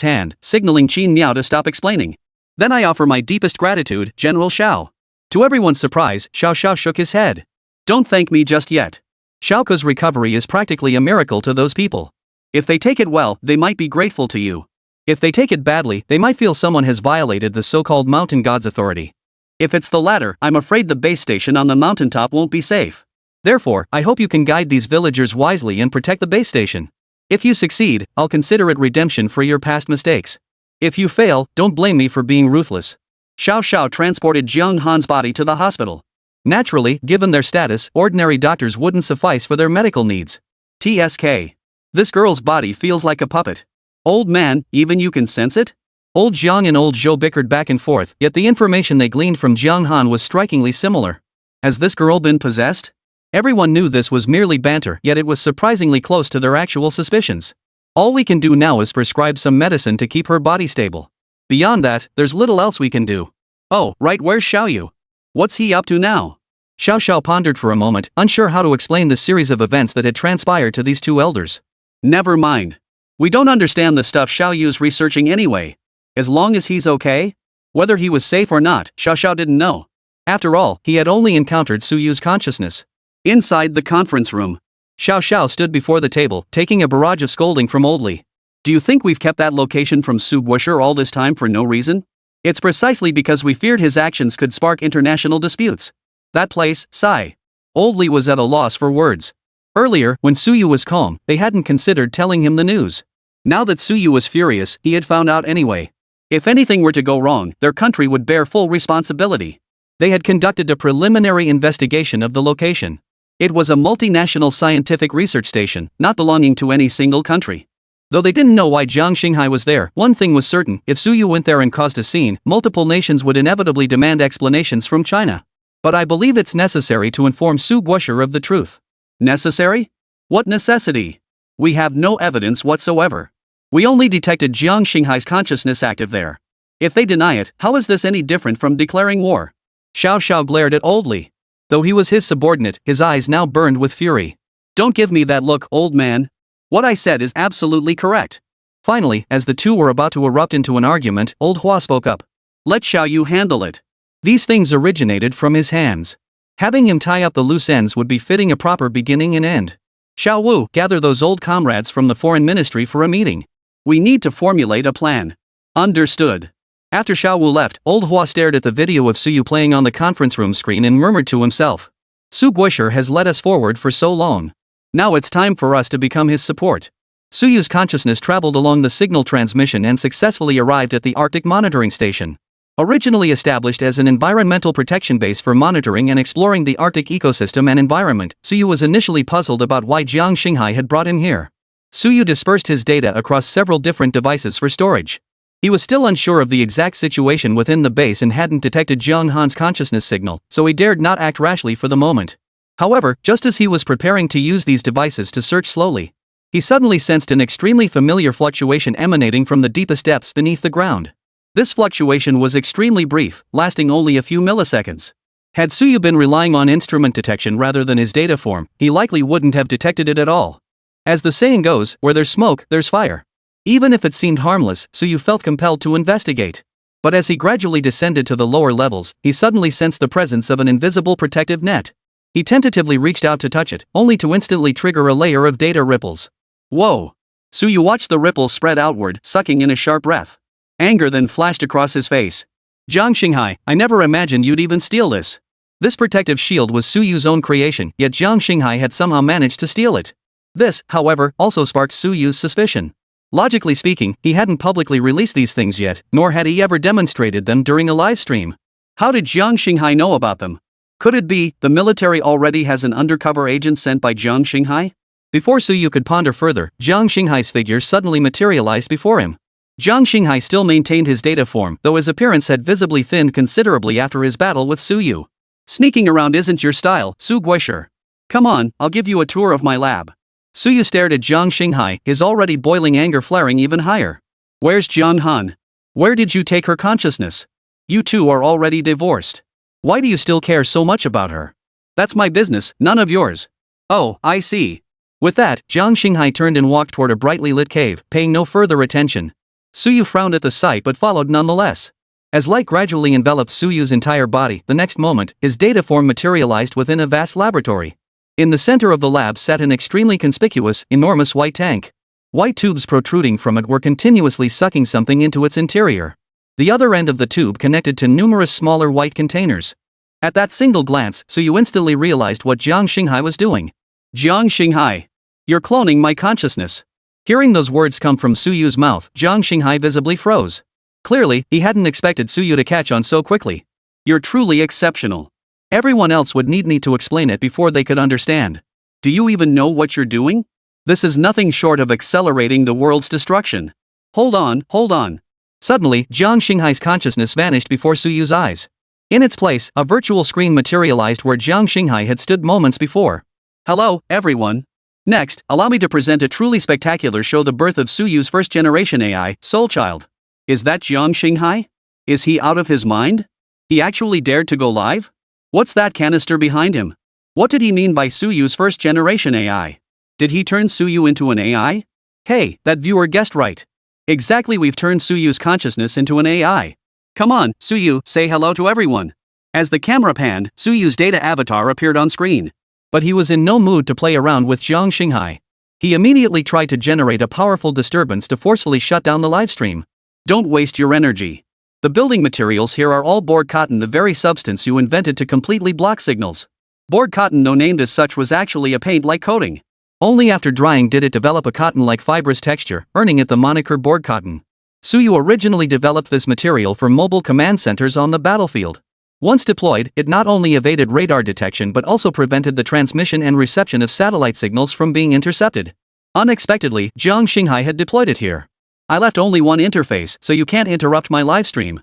hand, signaling Qin Miao to stop explaining. Then I offer my deepest gratitude, General Xiao. To everyone's surprise, Xiao Xiao shook his head. Don't thank me just yet. Xiaoka's recovery is practically a miracle to those people. If they take it well, they might be grateful to you. If they take it badly, they might feel someone has violated the so-called mountain god's authority. If it's the latter, I'm afraid the base station on the mountaintop won't be safe. Therefore, I hope you can guide these villagers wisely and protect the base station. If you succeed, I'll consider it redemption for your past mistakes. If you fail, don't blame me for being ruthless. Xiao Xiao transported Jiang Han's body to the hospital. Naturally, given their status, ordinary doctors wouldn't suffice for their medical needs. TSK. This girl's body feels like a puppet. Old man, even you can sense it? Old Jiang and old Zhou bickered back and forth, yet the information they gleaned from Jiang Han was strikingly similar. Has this girl been possessed? Everyone knew this was merely banter, yet it was surprisingly close to their actual suspicions. All we can do now is prescribe some medicine to keep her body stable. Beyond that, there's little else we can do. Oh, right, where's Xiaoyu? What's he up to now? Xiao Xiao pondered for a moment, unsure how to explain the series of events that had transpired to these two elders. Never mind. We don't understand the stuff Xiao Yu's researching anyway. As long as he's okay? Whether he was safe or not, Xiao Xiao didn't know. After all, he had only encountered Su Yu's consciousness. Inside the conference room, Xiao Xiao stood before the table, taking a barrage of scolding from Old Li. Do you think we've kept that location from Su Guosher all this time for no reason? It's precisely because we feared his actions could spark international disputes. That place, Sai. Old Li was at a loss for words. Earlier, when Su Yu was calm, they hadn't considered telling him the news. Now that Su Yu was furious, he had found out anyway. If anything were to go wrong, their country would bear full responsibility. They had conducted a preliminary investigation of the location. It was a multinational scientific research station, not belonging to any single country. Though they didn't know why Jiang Xinghai was there, one thing was certain: if Su Yu went there and caused a scene, multiple nations would inevitably demand explanations from China. But I believe it's necessary to inform Su Guosher of the truth. Necessary? What necessity? We have no evidence whatsoever. We only detected Jiang Xinghai's consciousness active there. If they deny it, how is this any different from declaring war? Xiao Xiao glared at Old Li. Though he was his subordinate, his eyes now burned with fury. Don't give me that look, old man. What I said is absolutely correct. Finally, as the two were about to erupt into an argument, Old Hua spoke up. Let Xiao Yu handle it. These things originated from his hands. Having him tie up the loose ends would be fitting a proper beginning and end. Xiao Wu, gather those old comrades from the foreign ministry for a meeting. We need to formulate a plan. Understood. After Xiao Wu left, Old Hua stared at the video of Su Yu playing on the conference room screen and murmured to himself. Su Guosher has led us forward for so long. Now it's time for us to become his support. Su Yu's consciousness traveled along the signal transmission and successfully arrived at the Arctic Monitoring Station. Originally established as an environmental protection base for monitoring and exploring the Arctic ecosystem and environment, Su Yu was initially puzzled about why Jiang Xinghai had brought him here. Su Yu dispersed his data across several different devices for storage. He was still unsure of the exact situation within the base and hadn't detected Jiang Han's consciousness signal, so he dared not act rashly for the moment. However, just as he was preparing to use these devices to search slowly, he suddenly sensed an extremely familiar fluctuation emanating from the deepest depths beneath the ground. This fluctuation was extremely brief, lasting only a few milliseconds. Had Su Yu been relying on instrument detection rather than his data form, he likely wouldn't have detected it at all. As the saying goes, where there's smoke, there's fire. Even if it seemed harmless, Su Yu felt compelled to investigate. But as he gradually descended to the lower levels, he suddenly sensed the presence of an invisible protective net. He tentatively reached out to touch it, only to instantly trigger a layer of data ripples. Whoa! Su Yu watched the ripples spread outward, sucking in a sharp breath. Anger then flashed across his face. Jiang Xinghai, I never imagined you'd even steal this. This protective shield was Su Yu's own creation, yet Jiang Xinghai had somehow managed to steal it. This, however, also sparked Su Yu's suspicion. Logically speaking, he hadn't publicly released these things yet, nor had he ever demonstrated them during a live stream. How did Jiang Xinghai know about them? Could it be the military already has an undercover agent sent by Jiang Xinghai? Before Su Yu could ponder further, Jiang Xinghai's figure suddenly materialized before him. Jiang Xinghai still maintained his data form, though his appearance had visibly thinned considerably after his battle with Su Yu. Sneaking around isn't your style, Su Guosher. Come on, I'll give you a tour of my lab. Su Yu stared at Jiang Xinghai, his already boiling anger flaring even higher. Where's Jiang Han? Where did you take her consciousness? You two are already divorced. Why do you still care so much about her? That's my business, none of yours. Oh, I see. With that, Jiang Xinghai turned and walked toward a brightly lit cave, paying no further attention. Su Yu frowned at the sight but followed nonetheless. As light gradually enveloped Su Yu's entire body, the next moment, his data form materialized within a vast laboratory. In the center of the lab sat an extremely conspicuous, enormous white tank. White tubes protruding from it were continuously sucking something into its interior. The other end of the tube connected to numerous smaller white containers. At that single glance, Su Yu instantly realized what Jiang Xinghai was doing. Jiang Xinghai, you're cloning my consciousness. Hearing those words come from Su Yu's mouth, Jiang Xinghai visibly froze. Clearly, he hadn't expected Su Yu to catch on so quickly. You're truly exceptional. Everyone else would need me to explain it before they could understand. Do you even know what you're doing? This is nothing short of accelerating the world's destruction. Hold on. Suddenly, Jiang Xinghai's consciousness vanished before Su Yu's eyes. In its place, a virtual screen materialized where Jiang Xinghai had stood moments before. Hello, everyone. Next, allow me to present a truly spectacular show: the birth of Su Yu's first-generation AI, Soul Child. Is that Jiang Xinghai? Is he out of his mind? He actually dared to go live? What's that canister behind him? What did he mean by Suyu's first generation AI? Did he turn Suyu into an AI? Hey, that viewer guessed right. Exactly, we've turned Suyu's consciousness into an AI. Come on, Suyu, say hello to everyone. As the camera panned, Suyu's data avatar appeared on screen. But he was in no mood to play around with Jiang Xinghai. He immediately tried to generate a powerful disturbance to forcefully shut down the livestream. Don't waste your energy. The building materials here are all board cotton, the very substance you invented to completely block signals. Board cotton, though named as such, was actually a paint-like coating. Only after drying did it develop a cotton-like fibrous texture, earning it the moniker board cotton. Suyu originally developed this material for mobile command centers on the battlefield. Once deployed, it not only evaded radar detection but also prevented the transmission and reception of satellite signals from being intercepted. Unexpectedly, Jiang Xinghai had deployed it here. I left only one interface, so you can't interrupt my livestream.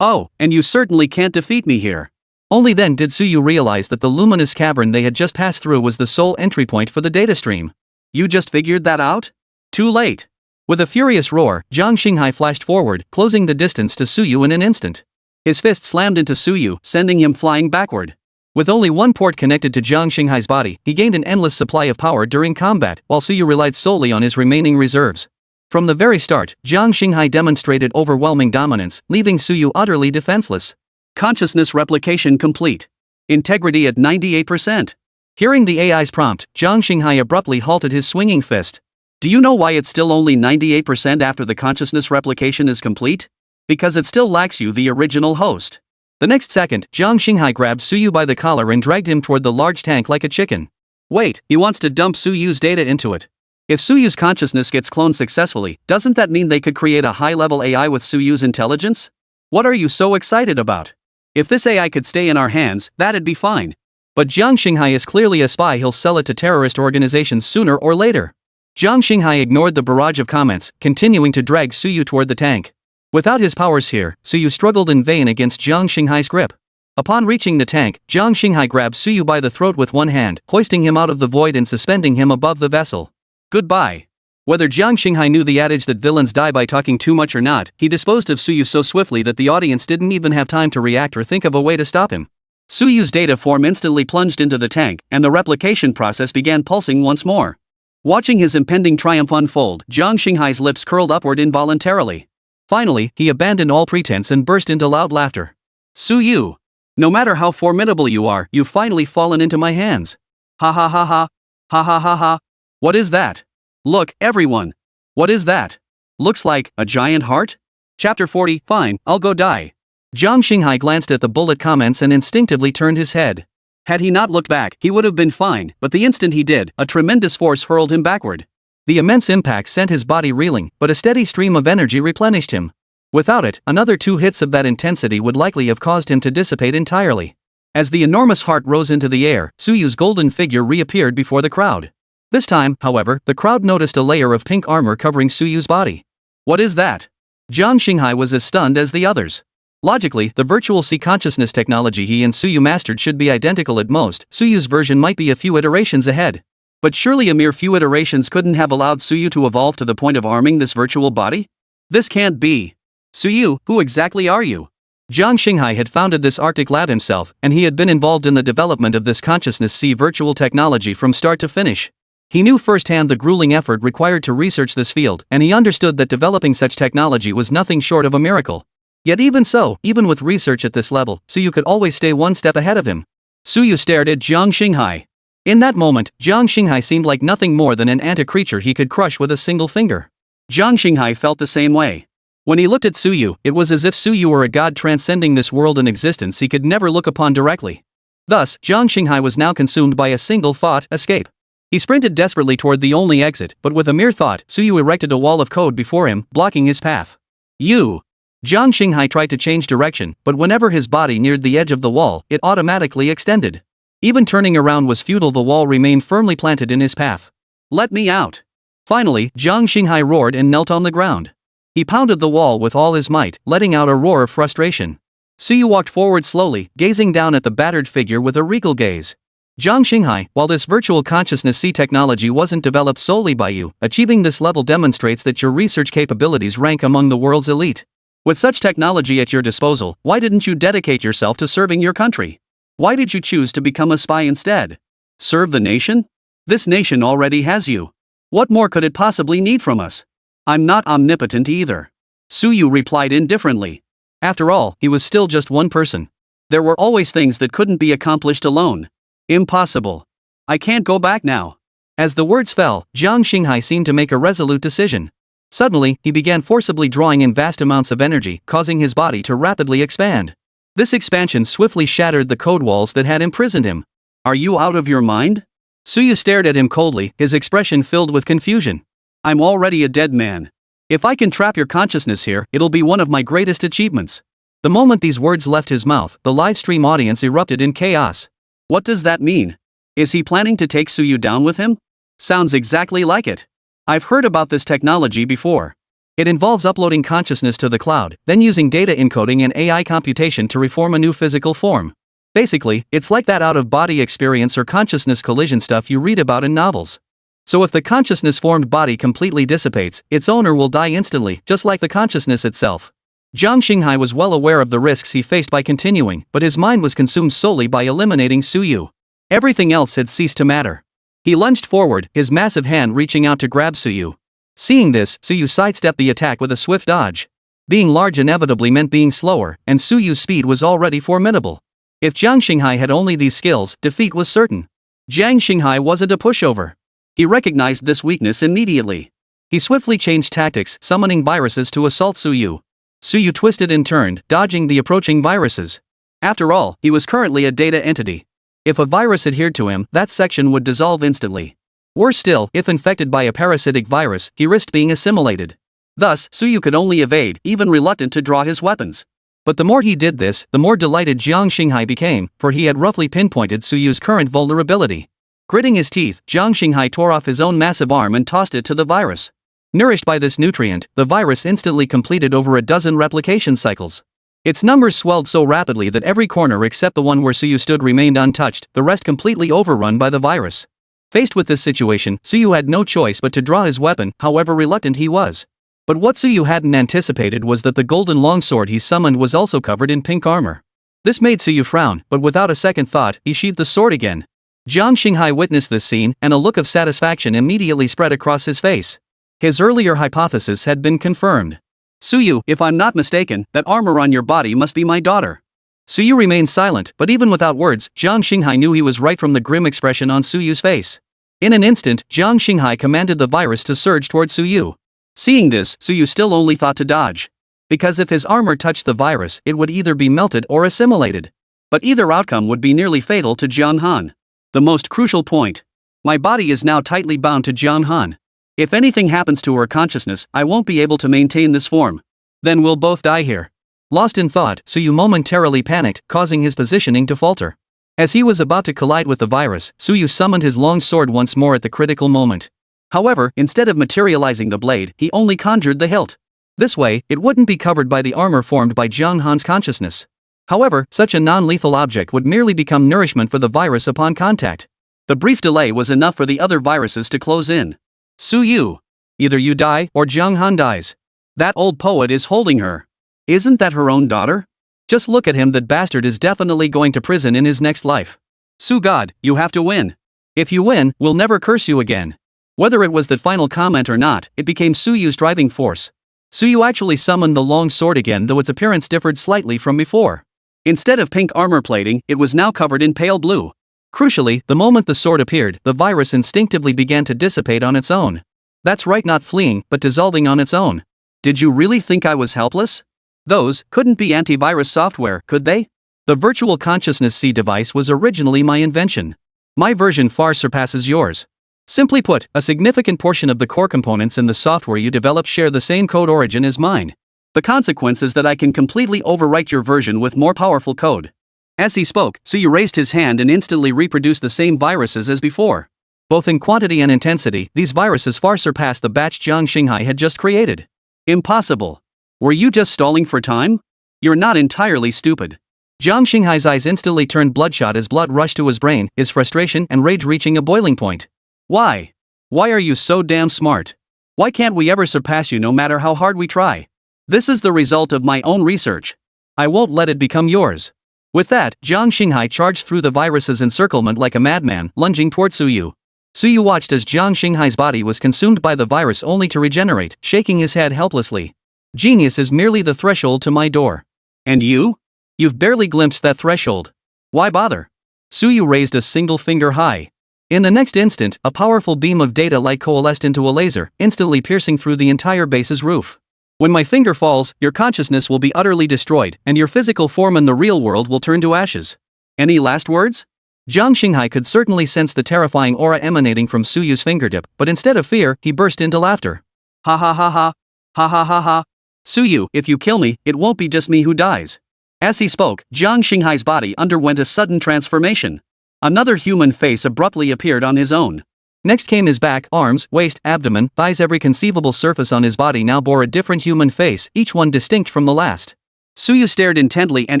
Oh, and you certainly can't defeat me here. Only then did Suyu realize that the luminous cavern they had just passed through was the sole entry point for the data stream. You just figured that out? Too late. With a furious roar, Jiang Xinghai flashed forward, closing the distance to Suyu in an instant. His fist slammed into Suyu, sending him flying backward. With only one port connected to Jiang Xinghai's body, he gained an endless supply of power during combat, while Suyu relied solely on his remaining reserves. From the very start, Jiang Xinghai demonstrated overwhelming dominance, leaving Suyu utterly defenseless. Consciousness replication complete. Integrity at 98%. Hearing the AI's prompt, Jiang Xinghai abruptly halted his swinging fist. Do you know why it's still only 98% after the consciousness replication is complete? Because it still lacks you, the original host. The next second, Jiang Xinghai grabbed Suyu by the collar and dragged him toward the large tank like a chicken. Wait, he wants to dump Suyu's data into it. If Suyu's consciousness gets cloned successfully, doesn't that mean they could create a high-level AI with Suyu's intelligence? What are you so excited about? If this AI could stay in our hands, that'd be fine. But Jiang Xinghai is clearly a spy, he'll sell it to terrorist organizations sooner or later. Jiang Xinghai ignored the barrage of comments, continuing to drag Suyu toward the tank. Without his powers here, Suyu struggled in vain against Jiang Xinghai's grip. Upon reaching the tank, Jiang Xinghai grabbed Suyu by the throat with one hand, hoisting him out of the void and suspending him above the vessel. Goodbye. Whether Jiang Xinghai knew the adage that villains die by talking too much or not, he disposed of Suyu so swiftly that the audience didn't even have time to react or think of a way to stop him. Suyu's data form instantly plunged into the tank, and the replication process began pulsing once more. Watching his impending triumph unfold, Jiang Xinghai's lips curled upward involuntarily. Finally, he abandoned all pretense and burst into loud laughter. Suyu! No matter how formidable you are, you've finally fallen into my hands. Ha ha ha ha. Ha ha ha ha. What is that? Look, everyone. What is that? Looks like a giant heart? Chapter 40, fine, I'll go die. Jiang Xinghai glanced at the bullet comments and instinctively turned his head. Had he not looked back, he would have been fine, but the instant he did, a tremendous force hurled him backward. The immense impact sent his body reeling, but a steady stream of energy replenished him. Without it, another 2 hits of that intensity would likely have caused him to dissipate entirely. As the enormous heart rose into the air, Suyu's golden figure reappeared before the crowd. This time, however, the crowd noticed a layer of pink armor covering Suyu's body. What is that? Jiang Xinghai was as stunned as the others. Logically, the virtual sea consciousness technology he and Suyu mastered should be identical at most. Suyu's version might be a few iterations ahead. But surely a mere few iterations couldn't have allowed Suyu to evolve to the point of arming this virtual body? This can't be. Suyu, who exactly are you? Jiang Xinghai had founded this Arctic lab himself, and he had been involved in the development of this consciousness sea virtual technology from start to finish. He knew firsthand the grueling effort required to research this field, and he understood that developing such technology was nothing short of a miracle. Yet even so, even with research at this level, Suyu could always stay one step ahead of him. Suyu stared at Jiang Xinghai. In that moment, Jiang Xinghai seemed like nothing more than an ant-creature he could crush with a single finger. Jiang Xinghai felt the same way. When he looked at Suyu, it was as if Suyu were a god transcending this world and existence he could never look upon directly. Thus, Jiang Xinghai was now consumed by a single thought: escape. He sprinted desperately toward the only exit, but with a mere thought, Suyu erected a wall of code before him, blocking his path. You! Jiang Xinghai tried to change direction, but whenever his body neared the edge of the wall, it automatically extended. Even turning around was futile, the wall remained firmly planted in his path. Let me out! Finally, Jiang Xinghai roared and knelt on the ground. He pounded the wall with all his might, letting out a roar of frustration. Suyu walked forward slowly, gazing down at the battered figure with a regal gaze. Jiang Xinghai, while this virtual consciousness sea technology wasn't developed solely by you, achieving this level demonstrates that your research capabilities rank among the world's elite. With such technology at your disposal, why didn't you dedicate yourself to serving your country? Why did you choose to become a spy instead? Serve the nation? This nation already has you. What more could it possibly need from us? I'm not omnipotent either. Suyu replied indifferently. After all, he was still just one person. There were always things that couldn't be accomplished alone. Impossible. I can't go back now. As the words fell, Jiang Xinghai seemed to make a resolute decision. Suddenly, he began forcibly drawing in vast amounts of energy, causing his body to rapidly expand. This expansion swiftly shattered the code walls that had imprisoned him. Are you out of your mind? Suyu stared at him coldly, his expression filled with confusion. I'm already a dead man. If I can trap your consciousness here, it'll be one of my greatest achievements. The moment these words left his mouth, the live stream audience erupted in chaos. What does that mean? Is he planning to take Suyu down with him? Sounds exactly like it. I've heard about this technology before. It involves uploading consciousness to the cloud, then using data encoding and AI computation to reform a new physical form. Basically, it's like that out-of-body experience or consciousness collision stuff you read about in novels. So if the consciousness-formed body completely dissipates, its owner will die instantly, just like the consciousness itself. Jiang Xinghai was well aware of the risks he faced by continuing, but his mind was consumed solely by eliminating Suyu. Everything else had ceased to matter. He lunged forward, his massive hand reaching out to grab Suyu. Seeing this, Suyu sidestepped the attack with a swift dodge. Being large inevitably meant being slower, and Suyu's speed was already formidable. If Jiang Xinghai had only these skills, defeat was certain. Jiang Xinghai wasn't a pushover. He recognized this weakness immediately. He swiftly changed tactics, summoning viruses to assault Suyu. Suyu twisted and turned, dodging the approaching viruses. After all, he was currently a data entity. If a virus adhered to him, that section would dissolve instantly. Worse still, if infected by a parasitic virus, he risked being assimilated. Thus, Suyu could only evade, even reluctant to draw his weapons. But the more he did this, the more delighted Jiang Xinghai became, for he had roughly pinpointed Suyu's current vulnerability. Gritting his teeth, Jiang Xinghai tore off his own massive arm and tossed it to the virus. Nourished by this nutrient, the virus instantly completed over a dozen replication cycles. Its numbers swelled so rapidly that every corner except the one where Suyu stood remained untouched, the rest completely overrun by the virus. Faced with this situation, Suyu had no choice but to draw his weapon, however reluctant he was. But what Suyu hadn't anticipated was that the golden longsword he summoned was also covered in pink armor. This made Suyu frown, but without a second thought, he sheathed the sword again. Jiang Xinghai witnessed this scene, and a look of satisfaction immediately spread across his face. His earlier hypothesis had been confirmed. Suyu, if I'm not mistaken, that armor on your body must be my daughter. Suyu remained silent, but even without words, Jiang Xinghai knew he was right from the grim expression on Suyu's face. In an instant, Jiang Xinghai commanded the virus to surge toward Suyu. Seeing this, Suyu still only thought to dodge. Because if his armor touched the virus, it would either be melted or assimilated. But either outcome would be nearly fatal to Jiang Han. The most crucial point. My body is now tightly bound to Jiang Han. If anything happens to her consciousness, I won't be able to maintain this form. Then we'll both die here. Lost in thought, Suyu momentarily panicked, causing his positioning to falter. As he was about to collide with the virus, Suyu summoned his long sword once more at the critical moment. However, instead of materializing the blade, he only conjured the hilt. This way, it wouldn't be covered by the armor formed by Jiang Han's consciousness. However, such a non-lethal object would merely become nourishment for the virus upon contact. The brief delay was enough for the other viruses to close in. Suyu. Either you die, or Jiang Han dies. That old poet is holding her. Isn't that her own daughter? Just look at him, that bastard is definitely going to prison in his next life. Su God, you have to win. If you win, we'll never curse you again. Whether it was the final comment or not, it became Suyu's driving force. Suyu actually summoned the long sword again, though its appearance differed slightly from before. Instead of pink armor plating, it was now covered in pale blue. Crucially, the moment the sword appeared, the virus instinctively began to dissipate on its own. That's right, not fleeing, but dissolving on its own. Did you really think I was helpless? Those couldn't be antivirus software, could they? The Virtual Consciousness C device was originally my invention. My version far surpasses yours. Simply put, a significant portion of the core components in the software you developed share the same code origin as mine. The consequence is that I can completely overwrite your version with more powerful code. As he spoke, Suyu raised his hand and instantly reproduced the same viruses as before. Both in quantity and intensity, these viruses far surpassed the batch Jiang Xinghai had just created. Impossible. Were you just stalling for time? You're not entirely stupid. Jiang Xinghai's eyes instantly turned bloodshot as blood rushed to his brain, his frustration and rage reaching a boiling point. Why? Why are you so damn smart? Why can't we ever surpass you no matter how hard we try? This is the result of my own research. I won't let it become yours. With that, Jiang Xinghai charged through the virus's encirclement like a madman, lunging toward Suyu. Suyu watched as Jiang Xinghai's body was consumed by the virus only to regenerate, shaking his head helplessly. Genius is merely the threshold to my door. And you? You've barely glimpsed that threshold. Why bother? Suyu raised a single finger high. In the next instant, a powerful beam of data light coalesced into a laser, instantly piercing through the entire base's roof. When my finger falls, your consciousness will be utterly destroyed, and your physical form in the real world will turn to ashes. Any last words? Jiang Xinghai could certainly sense the terrifying aura emanating from Suyu's fingertip, but instead of fear, he burst into laughter. Ha ha ha ha. Ha ha ha ha. Suyu, if you kill me, it won't be just me who dies. As he spoke, Jiang Xinghai's body underwent a sudden transformation. Another human face abruptly appeared on his own. Next came his back, arms, waist, abdomen, thighs. Every conceivable surface on his body now bore a different human face, each one distinct from the last. Suyu stared intently and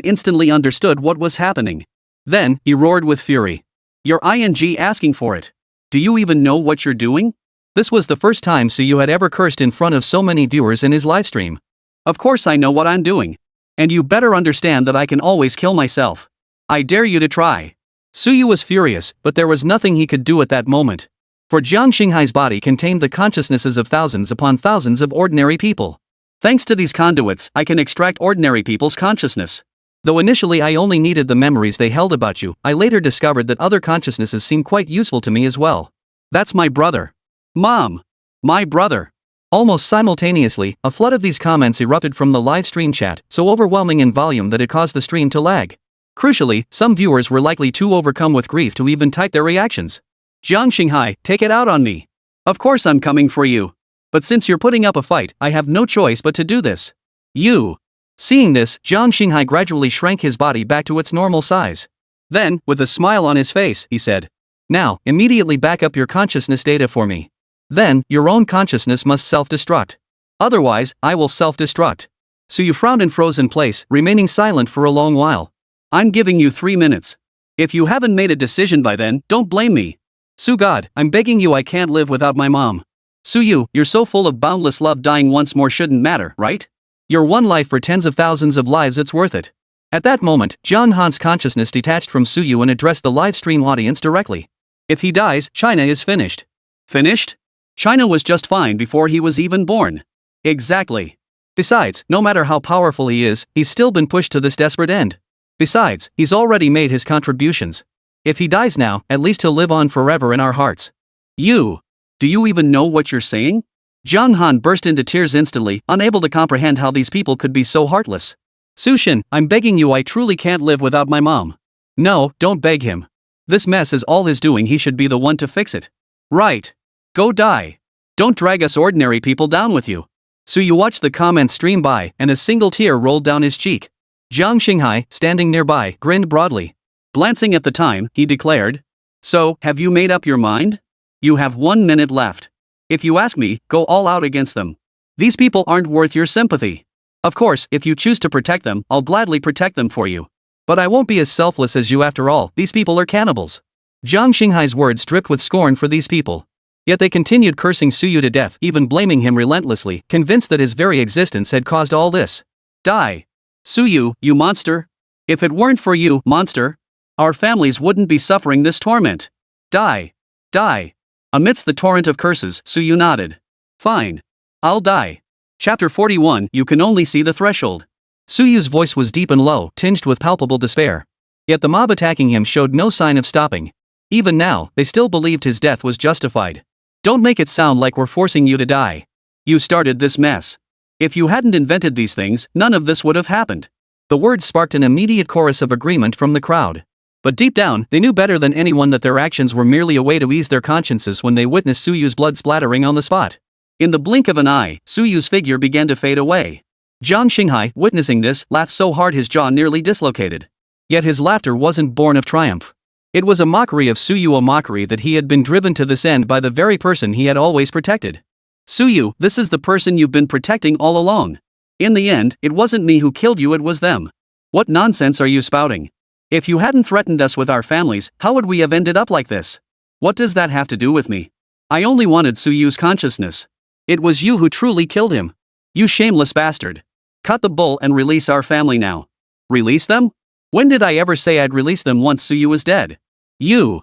instantly understood what was happening. Then, he roared with fury. You're asking for it. Do you even know what you're doing? This was the first time Suyu had ever cursed in front of so many viewers in his livestream. Of course I know what I'm doing. And you better understand that I can always kill myself. I dare you to try. Suyu was furious, but there was nothing he could do at that moment. For Jiang Xinghai's body contained the consciousnesses of thousands upon thousands of ordinary people. Thanks to these conduits, I can extract ordinary people's consciousness. Though initially I only needed the memories they held about you, I later discovered that other consciousnesses seem quite useful to me as well. That's my brother. Mom! My brother! Almost simultaneously, a flood of these comments erupted from the live stream chat, so overwhelming in volume that it caused the stream to lag. Crucially, some viewers were likely too overcome with grief to even type their reactions. Jiang Xinghai, take it out on me. Of course I'm coming for you. But since you're putting up a fight, I have no choice but to do this. You! Seeing this, Jiang Xinghai gradually shrank his body back to its normal size. Then, with a smile on his face, he said, "Now, immediately back up your consciousness data for me. Then, your own consciousness must self-destruct. Otherwise, I will self-destruct." Suyu frowned and froze in place, remaining silent for a long while. I'm giving you 3 minutes. If you haven't made a decision by then, don't blame me. Su God, I'm begging you, I can't live without my mom. Suyu, you're so full of boundless love, dying once more shouldn't matter, right? Your one life for tens of thousands of lives, it's worth it. At that moment, Jiang Han's consciousness detached from Suyu and addressed the live stream audience directly. If he dies, China is finished. Finished? China was just fine before he was even born. Exactly. Besides, no matter how powerful he is, he's still been pushed to this desperate end. Besides, he's already made his contributions. If he dies now, at least he'll live on forever in our hearts. You! Do you even know what you're saying? Jiang Han burst into tears instantly, unable to comprehend how these people could be so heartless. Sushin, I'm begging you, I truly can't live without my mom. No, don't beg him. This mess is all his doing, he should be the one to fix it. Right. Go die. Don't drag us ordinary people down with you. Suyu watched the comments stream by, and a single tear rolled down his cheek. Jiang Xinghai, standing nearby, grinned broadly. Glancing at the time, he declared, "So, have you made up your mind? You have 1 minute left. If you ask me, go all out against them. These people aren't worth your sympathy. Of course, if you choose to protect them, I'll gladly protect them for you. But I won't be as selfless as you after all, these people are cannibals." Jiang Xinghai's words dripped with scorn for these people. Yet they continued cursing Suyu to death, even blaming him relentlessly, convinced that his very existence had caused all this. Die. Suyu, you monster. If it weren't for you, monster, our families wouldn't be suffering this torment. Die. Die. Amidst the torrent of curses, Suyu nodded. Fine. I'll die. Chapter 41, you can only see the threshold. Suyu's voice was deep and low, tinged with palpable despair. Yet the mob attacking him showed no sign of stopping. Even now, they still believed his death was justified. Don't make it sound like we're forcing you to die. You started this mess. If you hadn't invented these things, none of this would have happened. The words sparked an immediate chorus of agreement from the crowd. But deep down, they knew better than anyone that their actions were merely a way to ease their consciences when they witnessed Suyu's blood splattering on the spot. In the blink of an eye, Suyu's figure began to fade away. Jiang Xinghai, witnessing this, laughed so hard his jaw nearly dislocated. Yet his laughter wasn't born of triumph. It was a mockery of Suyu, a mockery that he had been driven to this end by the very person he had always protected. Suyu, this is the person you've been protecting all along. In the end, it wasn't me who killed you, it was them. What nonsense are you spouting? If you hadn't threatened us with our families, how would we have ended up like this? What does that have to do with me? I only wanted Suyu's consciousness. It was you who truly killed him. You shameless bastard. Cut the bull and release our family now. Release them? When did I ever say I'd release them once Suyu was dead? You're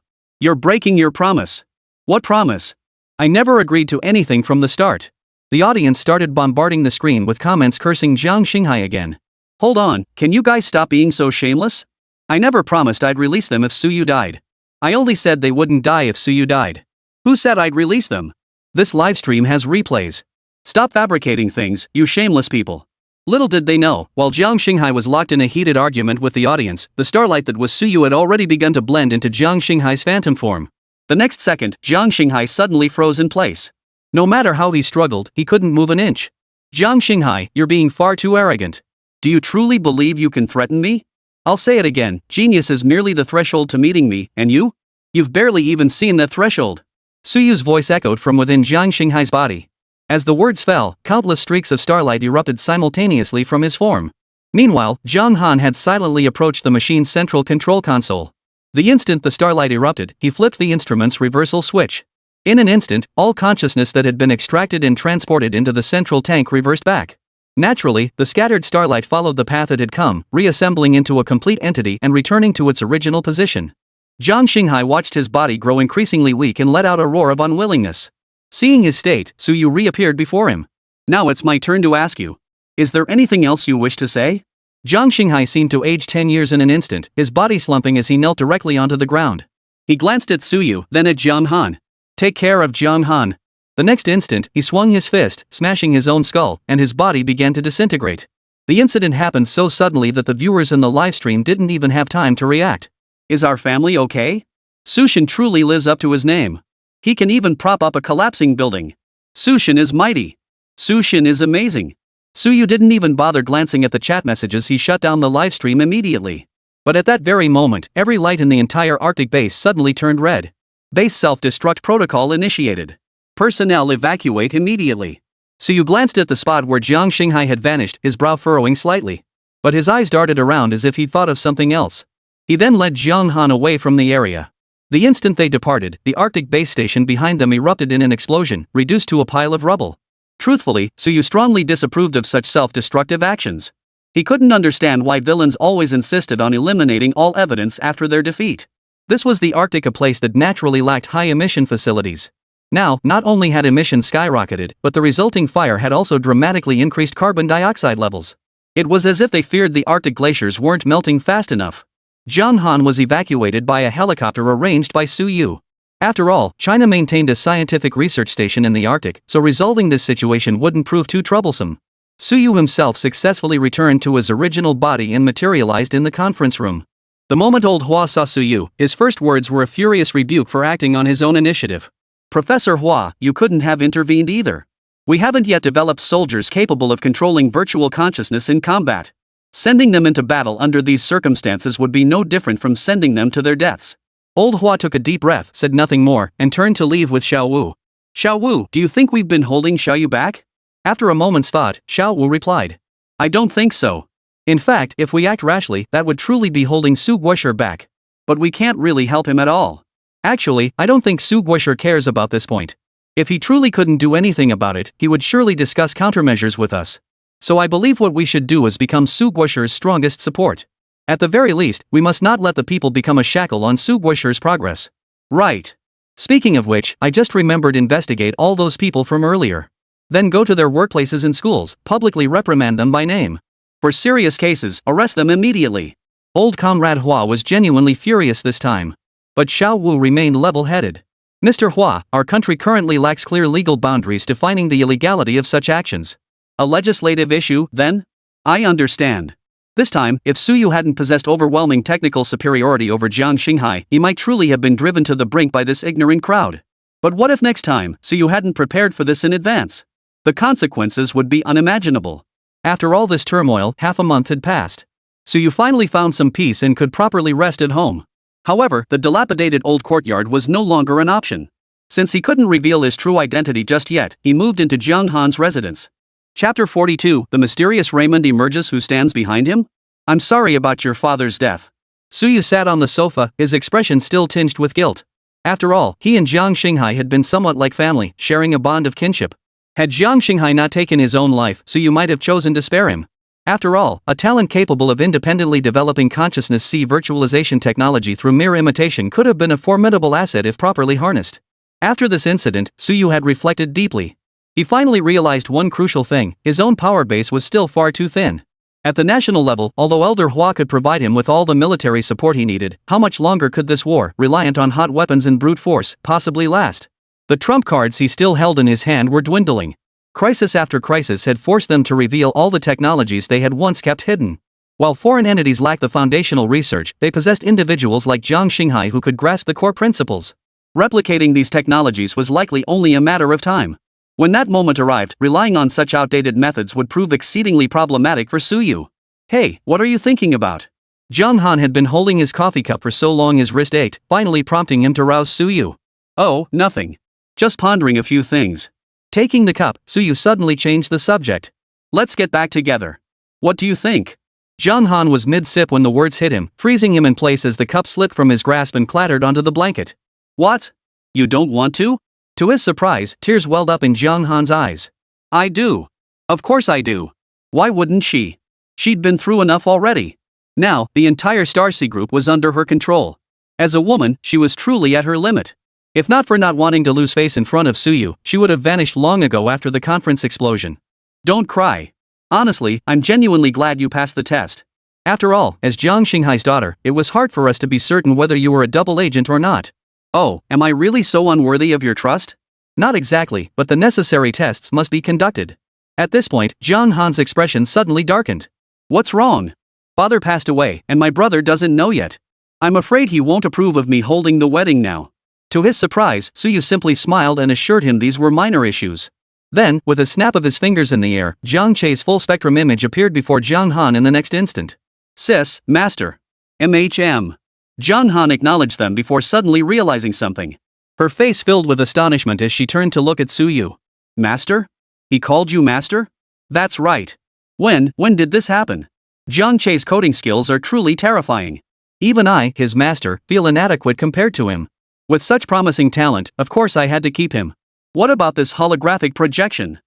breaking your promise. What promise? I never agreed to anything from the start. The audience started bombarding the screen with comments cursing Jiang Xinghai again. Hold on, can you guys stop being so shameless? I never promised I'd release them if Suyu died. I only said they wouldn't die if Suyu died. Who said I'd release them? This livestream has replays. Stop fabricating things, you shameless people. Little did they know, while Jiang Xinghai was locked in a heated argument with the audience, the starlight that was Suyu had already begun to blend into Jiang Xinghai's phantom form. The next second, Jiang Xinghai suddenly froze in place. No matter how he struggled, he couldn't move an inch. Jiang Xinghai, you're being far too arrogant. Do you truly believe you can threaten me? I'll say it again, genius is merely the threshold to meeting me, and you? You've barely even seen that threshold. Suyu's voice echoed from within Jiang Xinghai's body. As the words fell, countless streaks of starlight erupted simultaneously from his form. Meanwhile, Zhang Han had silently approached the machine's central control console. The instant the starlight erupted, he flipped the instrument's reversal switch. In an instant, all consciousness that had been extracted and transported into the central tank reversed back. Naturally, the scattered starlight followed the path it had come, reassembling into a complete entity and returning to its original position. Jiang Xinghai watched his body grow increasingly weak and let out a roar of unwillingness. Seeing his state, Suyu reappeared before him. Now it's my turn to ask you. Is there anything else you wish to say? Jiang Xinghai seemed to age 10 years in an instant, his body slumping as he knelt directly onto the ground. He glanced at Suyu, then at Jiang Han. Take care of Jiang Han. The next instant, he swung his fist, smashing his own skull, and his body began to disintegrate. The incident happened so suddenly that the viewers in the livestream didn't even have time to react. Is our family okay? Sushin truly lives up to his name. He can even prop up a collapsing building. Sushin is mighty. Sushin is amazing. Suyu didn't even bother glancing at the chat messages, he shut down the livestream immediately. But at that very moment, every light in the entire Arctic base suddenly turned red. Base self-destruct protocol initiated. Personnel evacuate immediately. Suyu glanced at the spot where Jiang Xinghai had vanished, his brow furrowing slightly. But his eyes darted around as if he'd thought of something else. He then led Jiang Han away from the area. The instant they departed, the Arctic base station behind them erupted in an explosion, reduced to a pile of rubble. Truthfully, Suyu strongly disapproved of such self-destructive actions. He couldn't understand why villains always insisted on eliminating all evidence after their defeat. This was the Arctic, a place that naturally lacked high-emission facilities. Now, not only had emissions skyrocketed, but the resulting fire had also dramatically increased carbon dioxide levels. It was as if they feared the Arctic glaciers weren't melting fast enough. Jiang Han was evacuated by a helicopter arranged by Suyu. After all, China maintained a scientific research station in the Arctic, so resolving this situation wouldn't prove too troublesome. Suyu himself successfully returned to his original body and materialized in the conference room. The moment old Hua saw Suyu, his first words were a furious rebuke for acting on his own initiative. Professor Hua, you couldn't have intervened either. We haven't yet developed soldiers capable of controlling virtual consciousness in combat. Sending them into battle under these circumstances would be no different from sending them to their deaths. Old Hua took a deep breath, said nothing more, and turned to leave with Xiao Wu. Xiao Wu, do you think we've been holding Xiaoyu back? After a moment's thought, Xiao Wu replied. I don't think so. In fact, if we act rashly, that would truly be holding Su Guoshi back. But we can't really help him at all. Actually, I don't think Su Guoshi cares about this point. If he truly couldn't do anything about it, he would surely discuss countermeasures with us. So I believe what we should do is become Su Guoshi's strongest support. At the very least, we must not let the people become a shackle on Su Guoshi's progress. Right. Speaking of which, I just remembered, investigate all those people from earlier. Then go to their workplaces and schools, publicly reprimand them by name. For serious cases, arrest them immediately. Old Comrade Hua was genuinely furious this time. But Xiao Wu remained level-headed. Mr. Hua, our country currently lacks clear legal boundaries defining the illegality of such actions. A legislative issue, then? I understand. This time, if Suyu hadn't possessed overwhelming technical superiority over Jiang Xinghai, he might truly have been driven to the brink by this ignorant crowd. But what if next time, Suyu hadn't prepared for this in advance? The consequences would be unimaginable. After all this turmoil, half a month had passed. Suyu finally found some peace and could properly rest at home. However, the dilapidated old courtyard was no longer an option. Since he couldn't reveal his true identity just yet, he moved into Jiang Han's residence. Chapter 42, The Mysterious Raymond emerges. Who stands behind him? I'm sorry about your father's death. Suyu sat on the sofa, his expression still tinged with guilt. After all, he and Jiang Xinghai had been somewhat like family, sharing a bond of kinship. Had Jiang Xinghai not taken his own life, Suyu might have chosen to spare him. After all, a talent capable of independently developing consciousness C virtualization technology through mere imitation could have been a formidable asset if properly harnessed. After this incident, Suyu had reflected deeply. He finally realized one crucial thing: his own power base was still far too thin. At the national level, although Elder Hua could provide him with all the military support he needed, how much longer could this war, reliant on hot weapons and brute force, possibly last? The trump cards he still held in his hand were dwindling. Crisis after crisis had forced them to reveal all the technologies they had once kept hidden. While foreign entities lacked the foundational research, they possessed individuals like Jiang Xinghai who could grasp the core principles. Replicating these technologies was likely only a matter of time. When that moment arrived, relying on such outdated methods would prove exceedingly problematic for Suyu. Hey, what are you thinking about? Jiang Han had been holding his coffee cup for so long his wrist ached, finally prompting him to rouse Suyu. Oh, nothing. Just pondering a few things. Taking the cup, Suyu suddenly changed the subject. Let's get back together. What do you think? Jiang Han was mid-sip when the words hit him, freezing him in place as the cup slipped from his grasp and clattered onto the blanket. What? You don't want to? To his surprise, tears welled up in Jiang Han's eyes. I do. Of course I do. Why wouldn't she? She'd been through enough already. Now, the entire Starcy group was under her control. As a woman, she was truly at her limit. If not for not wanting to lose face in front of Suyu, she would have vanished long ago after the conference explosion. Don't cry. Honestly, I'm genuinely glad you passed the test. After all, as Jiang Xinghai's daughter, it was hard for us to be certain whether you were a double agent or not. Oh, am I really so unworthy of your trust? Not exactly, but the necessary tests must be conducted. At this point, Jiang Han's expression suddenly darkened. What's wrong? Father passed away, and my brother doesn't know yet. I'm afraid he won't approve of me holding the wedding now. To his surprise, Suyu simply smiled and assured him these were minor issues. Then, with a snap of his fingers in the air, Jiang Che's full-spectrum image appeared before Jiang Han in the next instant. Sis, Master. MHM. Jiang Han acknowledged them before suddenly realizing something. Her face filled with astonishment as she turned to look at Suyu. Master? He called you Master? That's right. When did this happen? Jiang Che's coding skills are truly terrifying. Even I, his master, feel inadequate compared to him. With such promising talent, of course I had to keep him. What about this holographic projection?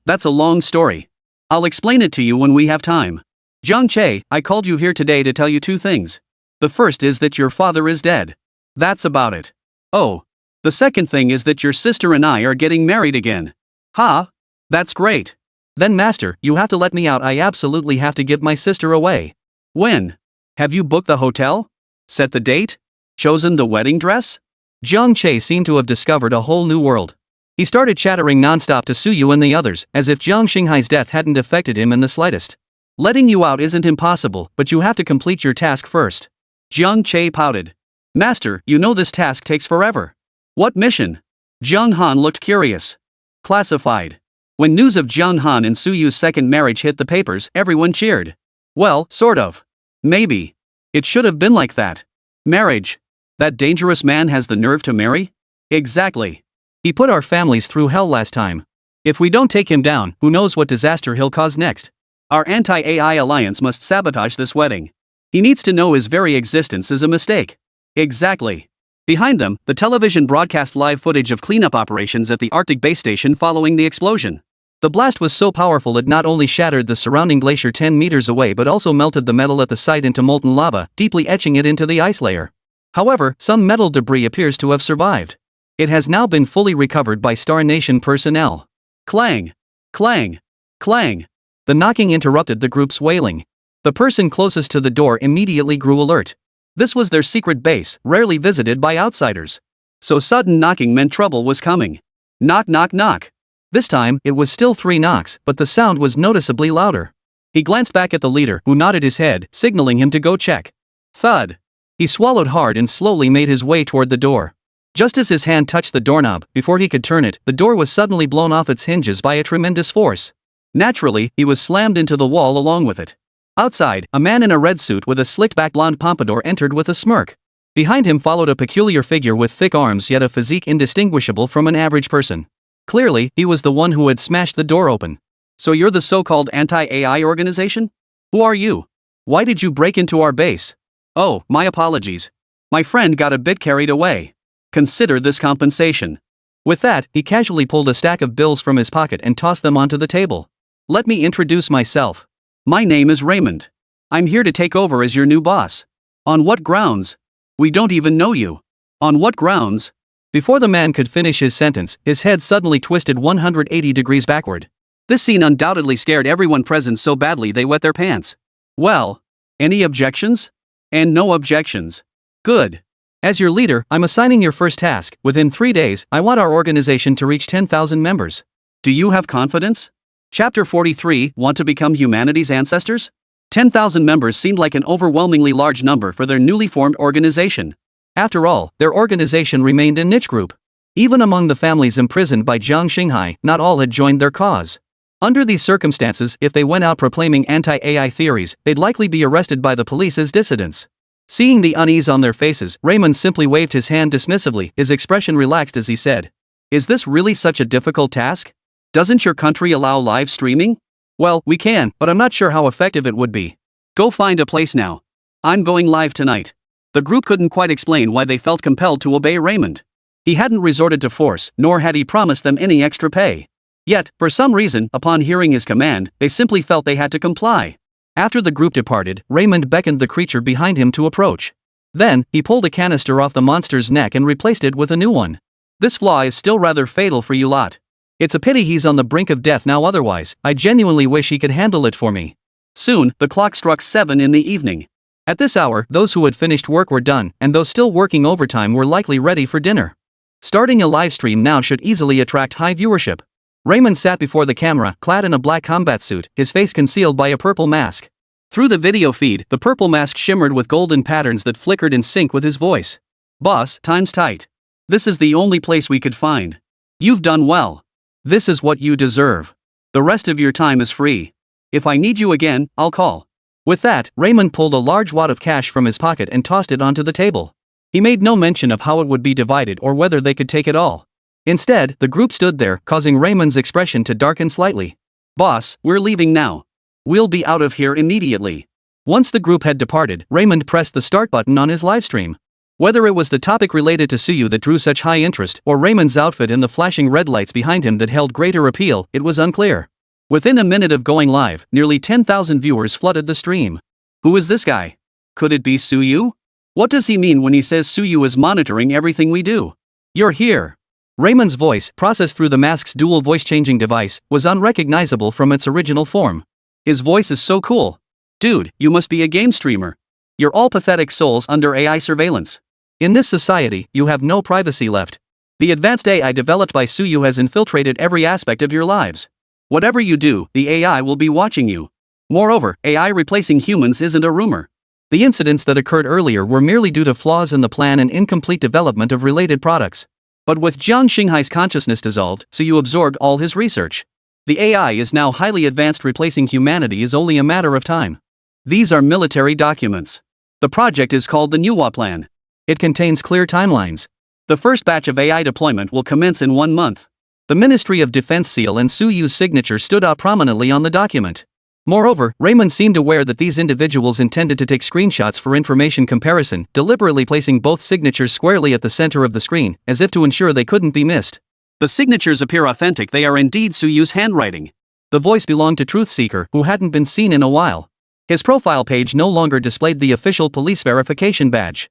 That's a long story. I'll explain it to you when we have time. Jiang Che, I called you here today to tell you two things. The first is that your father is dead. That's about it. Oh. The second thing is that your sister and I are getting married again. Ha! That's great. Then Master, you have to let me out. I absolutely have to give my sister away. When? Have you booked the hotel? Set the date? Chosen the wedding dress? Jiang Che seemed to have discovered a whole new world. He started chattering nonstop to Suyu and the others, as if Jiang Xinghai's death hadn't affected him in the slightest. Letting you out isn't impossible, but you have to complete your task first. Jiang Che pouted. Master, you know this task takes forever. What mission? Jiang Han looked curious. Classified. When news of Jiang Han and Suyu's second marriage hit the papers, everyone cheered. Well, sort of. Maybe. It should have been like that. Marriage. That dangerous man has the nerve to marry? Exactly. He put our families through hell last time. If we don't take him down, who knows what disaster he'll cause next? Our anti-AI alliance must sabotage this wedding. He needs to know his very existence is a mistake. Exactly. Behind them, the television broadcast live footage of cleanup operations at the Arctic base station following the explosion. The blast was so powerful it not only shattered the surrounding glacier 10 meters away but also melted the metal at the site into molten lava, deeply etching it into the ice layer. However, some metal debris appears to have survived. It has now been fully recovered by Star Nation personnel. Clang! Clang! Clang! The knocking interrupted the group's wailing. The person closest to the door immediately grew alert. This was their secret base, rarely visited by outsiders. So sudden knocking meant trouble was coming. Knock knock knock. This time, it was still 3 knocks, but the sound was noticeably louder. He glanced back at the leader, who nodded his head, signaling him to go check. Thud. He swallowed hard and slowly made his way toward the door. Just as his hand touched the doorknob, before he could turn it, the door was suddenly blown off its hinges by a tremendous force. Naturally, he was slammed into the wall along with it. Outside, a man in a red suit with a slicked-back blonde pompadour entered with a smirk. Behind him followed a peculiar figure with thick arms yet a physique indistinguishable from an average person. Clearly, he was the one who had smashed the door open. So you're the so-called anti-AI organization? Who are you? Why did you break into our base? Oh, my apologies. My friend got a bit carried away. Consider this compensation. With that, he casually pulled a stack of bills from his pocket and tossed them onto the table. Let me introduce myself. My name is Raymond. I'm here to take over as your new boss. On what grounds? We don't even know you. On what grounds? Before the man could finish his sentence, his head suddenly twisted 180 degrees backward. This scene undoubtedly scared everyone present so badly they wet their pants. Well, any objections? And no objections. Good. As your leader, I'm assigning your first task. Within 3 days, I want our organization to reach 10,000 members. Do you have confidence? Chapter 43, Want to become humanity's ancestors? 10,000 members seemed like an overwhelmingly large number for their newly formed organization. After all, their organization remained a niche group. Even among the families imprisoned by Jiang Xinghai, not all had joined their cause. Under these circumstances, if they went out proclaiming anti-AI theories, they'd likely be arrested by the police as dissidents. Seeing the unease on their faces, Raymond simply waved his hand dismissively, his expression relaxed as he said, "Is this really such a difficult task? Doesn't your country allow live streaming? Well, we can, but I'm not sure how effective it would be. Go find a place now. I'm going live tonight." The group couldn't quite explain why they felt compelled to obey Raymond. He hadn't resorted to force, nor had he promised them any extra pay. Yet, for some reason, upon hearing his command, they simply felt they had to comply. After the group departed, Raymond beckoned the creature behind him to approach. Then, he pulled a canister off the monster's neck and replaced it with a new one. "This flaw is still rather fatal for you lot. It's a pity he's on the brink of death now, otherwise, I genuinely wish he could handle it for me." Soon, the clock struck 7 in the evening. At this hour, those who had finished work were done, and those still working overtime were likely ready for dinner. Starting a live stream now should easily attract high viewership. Raymond sat before the camera, clad in a black combat suit, his face concealed by a purple mask. Through the video feed, the purple mask shimmered with golden patterns that flickered in sync with his voice. "Boss, time's tight. This is the only place we could find. You've done well. This is what you deserve. The rest of your time is free. If I need you again, I'll call." With that, Raymond pulled a large wad of cash from his pocket and tossed it onto the table. He made no mention of how it would be divided or whether they could take it all. Instead, the group stood there, causing Raymond's expression to darken slightly. "Boss, we're leaving now. We'll be out of here immediately." Once the group had departed, Raymond pressed the start button on his livestream. Whether it was the topic related to Suyu that drew such high interest, or Raymond's outfit and the flashing red lights behind him that held greater appeal, it was unclear. Within a minute of going live, nearly 10,000 viewers flooded the stream. Who is this guy? Could it be Suyu? What does he mean when he says Suyu is monitoring everything we do? "You're here." Raymond's voice, processed through the mask's dual voice-changing device, was unrecognizable from its original form. His voice is so cool. Dude, you must be a game streamer. You're all pathetic souls under AI surveillance. In this society, you have no privacy left. The advanced AI developed by Suyu has infiltrated every aspect of your lives. Whatever you do, the AI will be watching you. Moreover, AI replacing humans isn't a rumor. The incidents that occurred earlier were merely due to flaws in the plan and incomplete development of related products. But with Jiang Xinghai's consciousness dissolved, Suyu absorbed all his research. The AI is now highly advanced, replacing humanity is only a matter of time. These are military documents. The project is called the Nuwa Plan. It contains clear timelines. The first batch of AI deployment will commence in 1 month. The Ministry of Defense seal and Suyu's signature stood out prominently on the document. Moreover, Raymond seemed aware that these individuals intended to take screenshots for information comparison, deliberately placing both signatures squarely at the center of the screen, as if to ensure they couldn't be missed. The signatures appear authentic. They are indeed Suyu's handwriting. The voice belonged to Truth Seeker, who hadn't been seen in a while. His profile page no longer displayed the official police verification badge.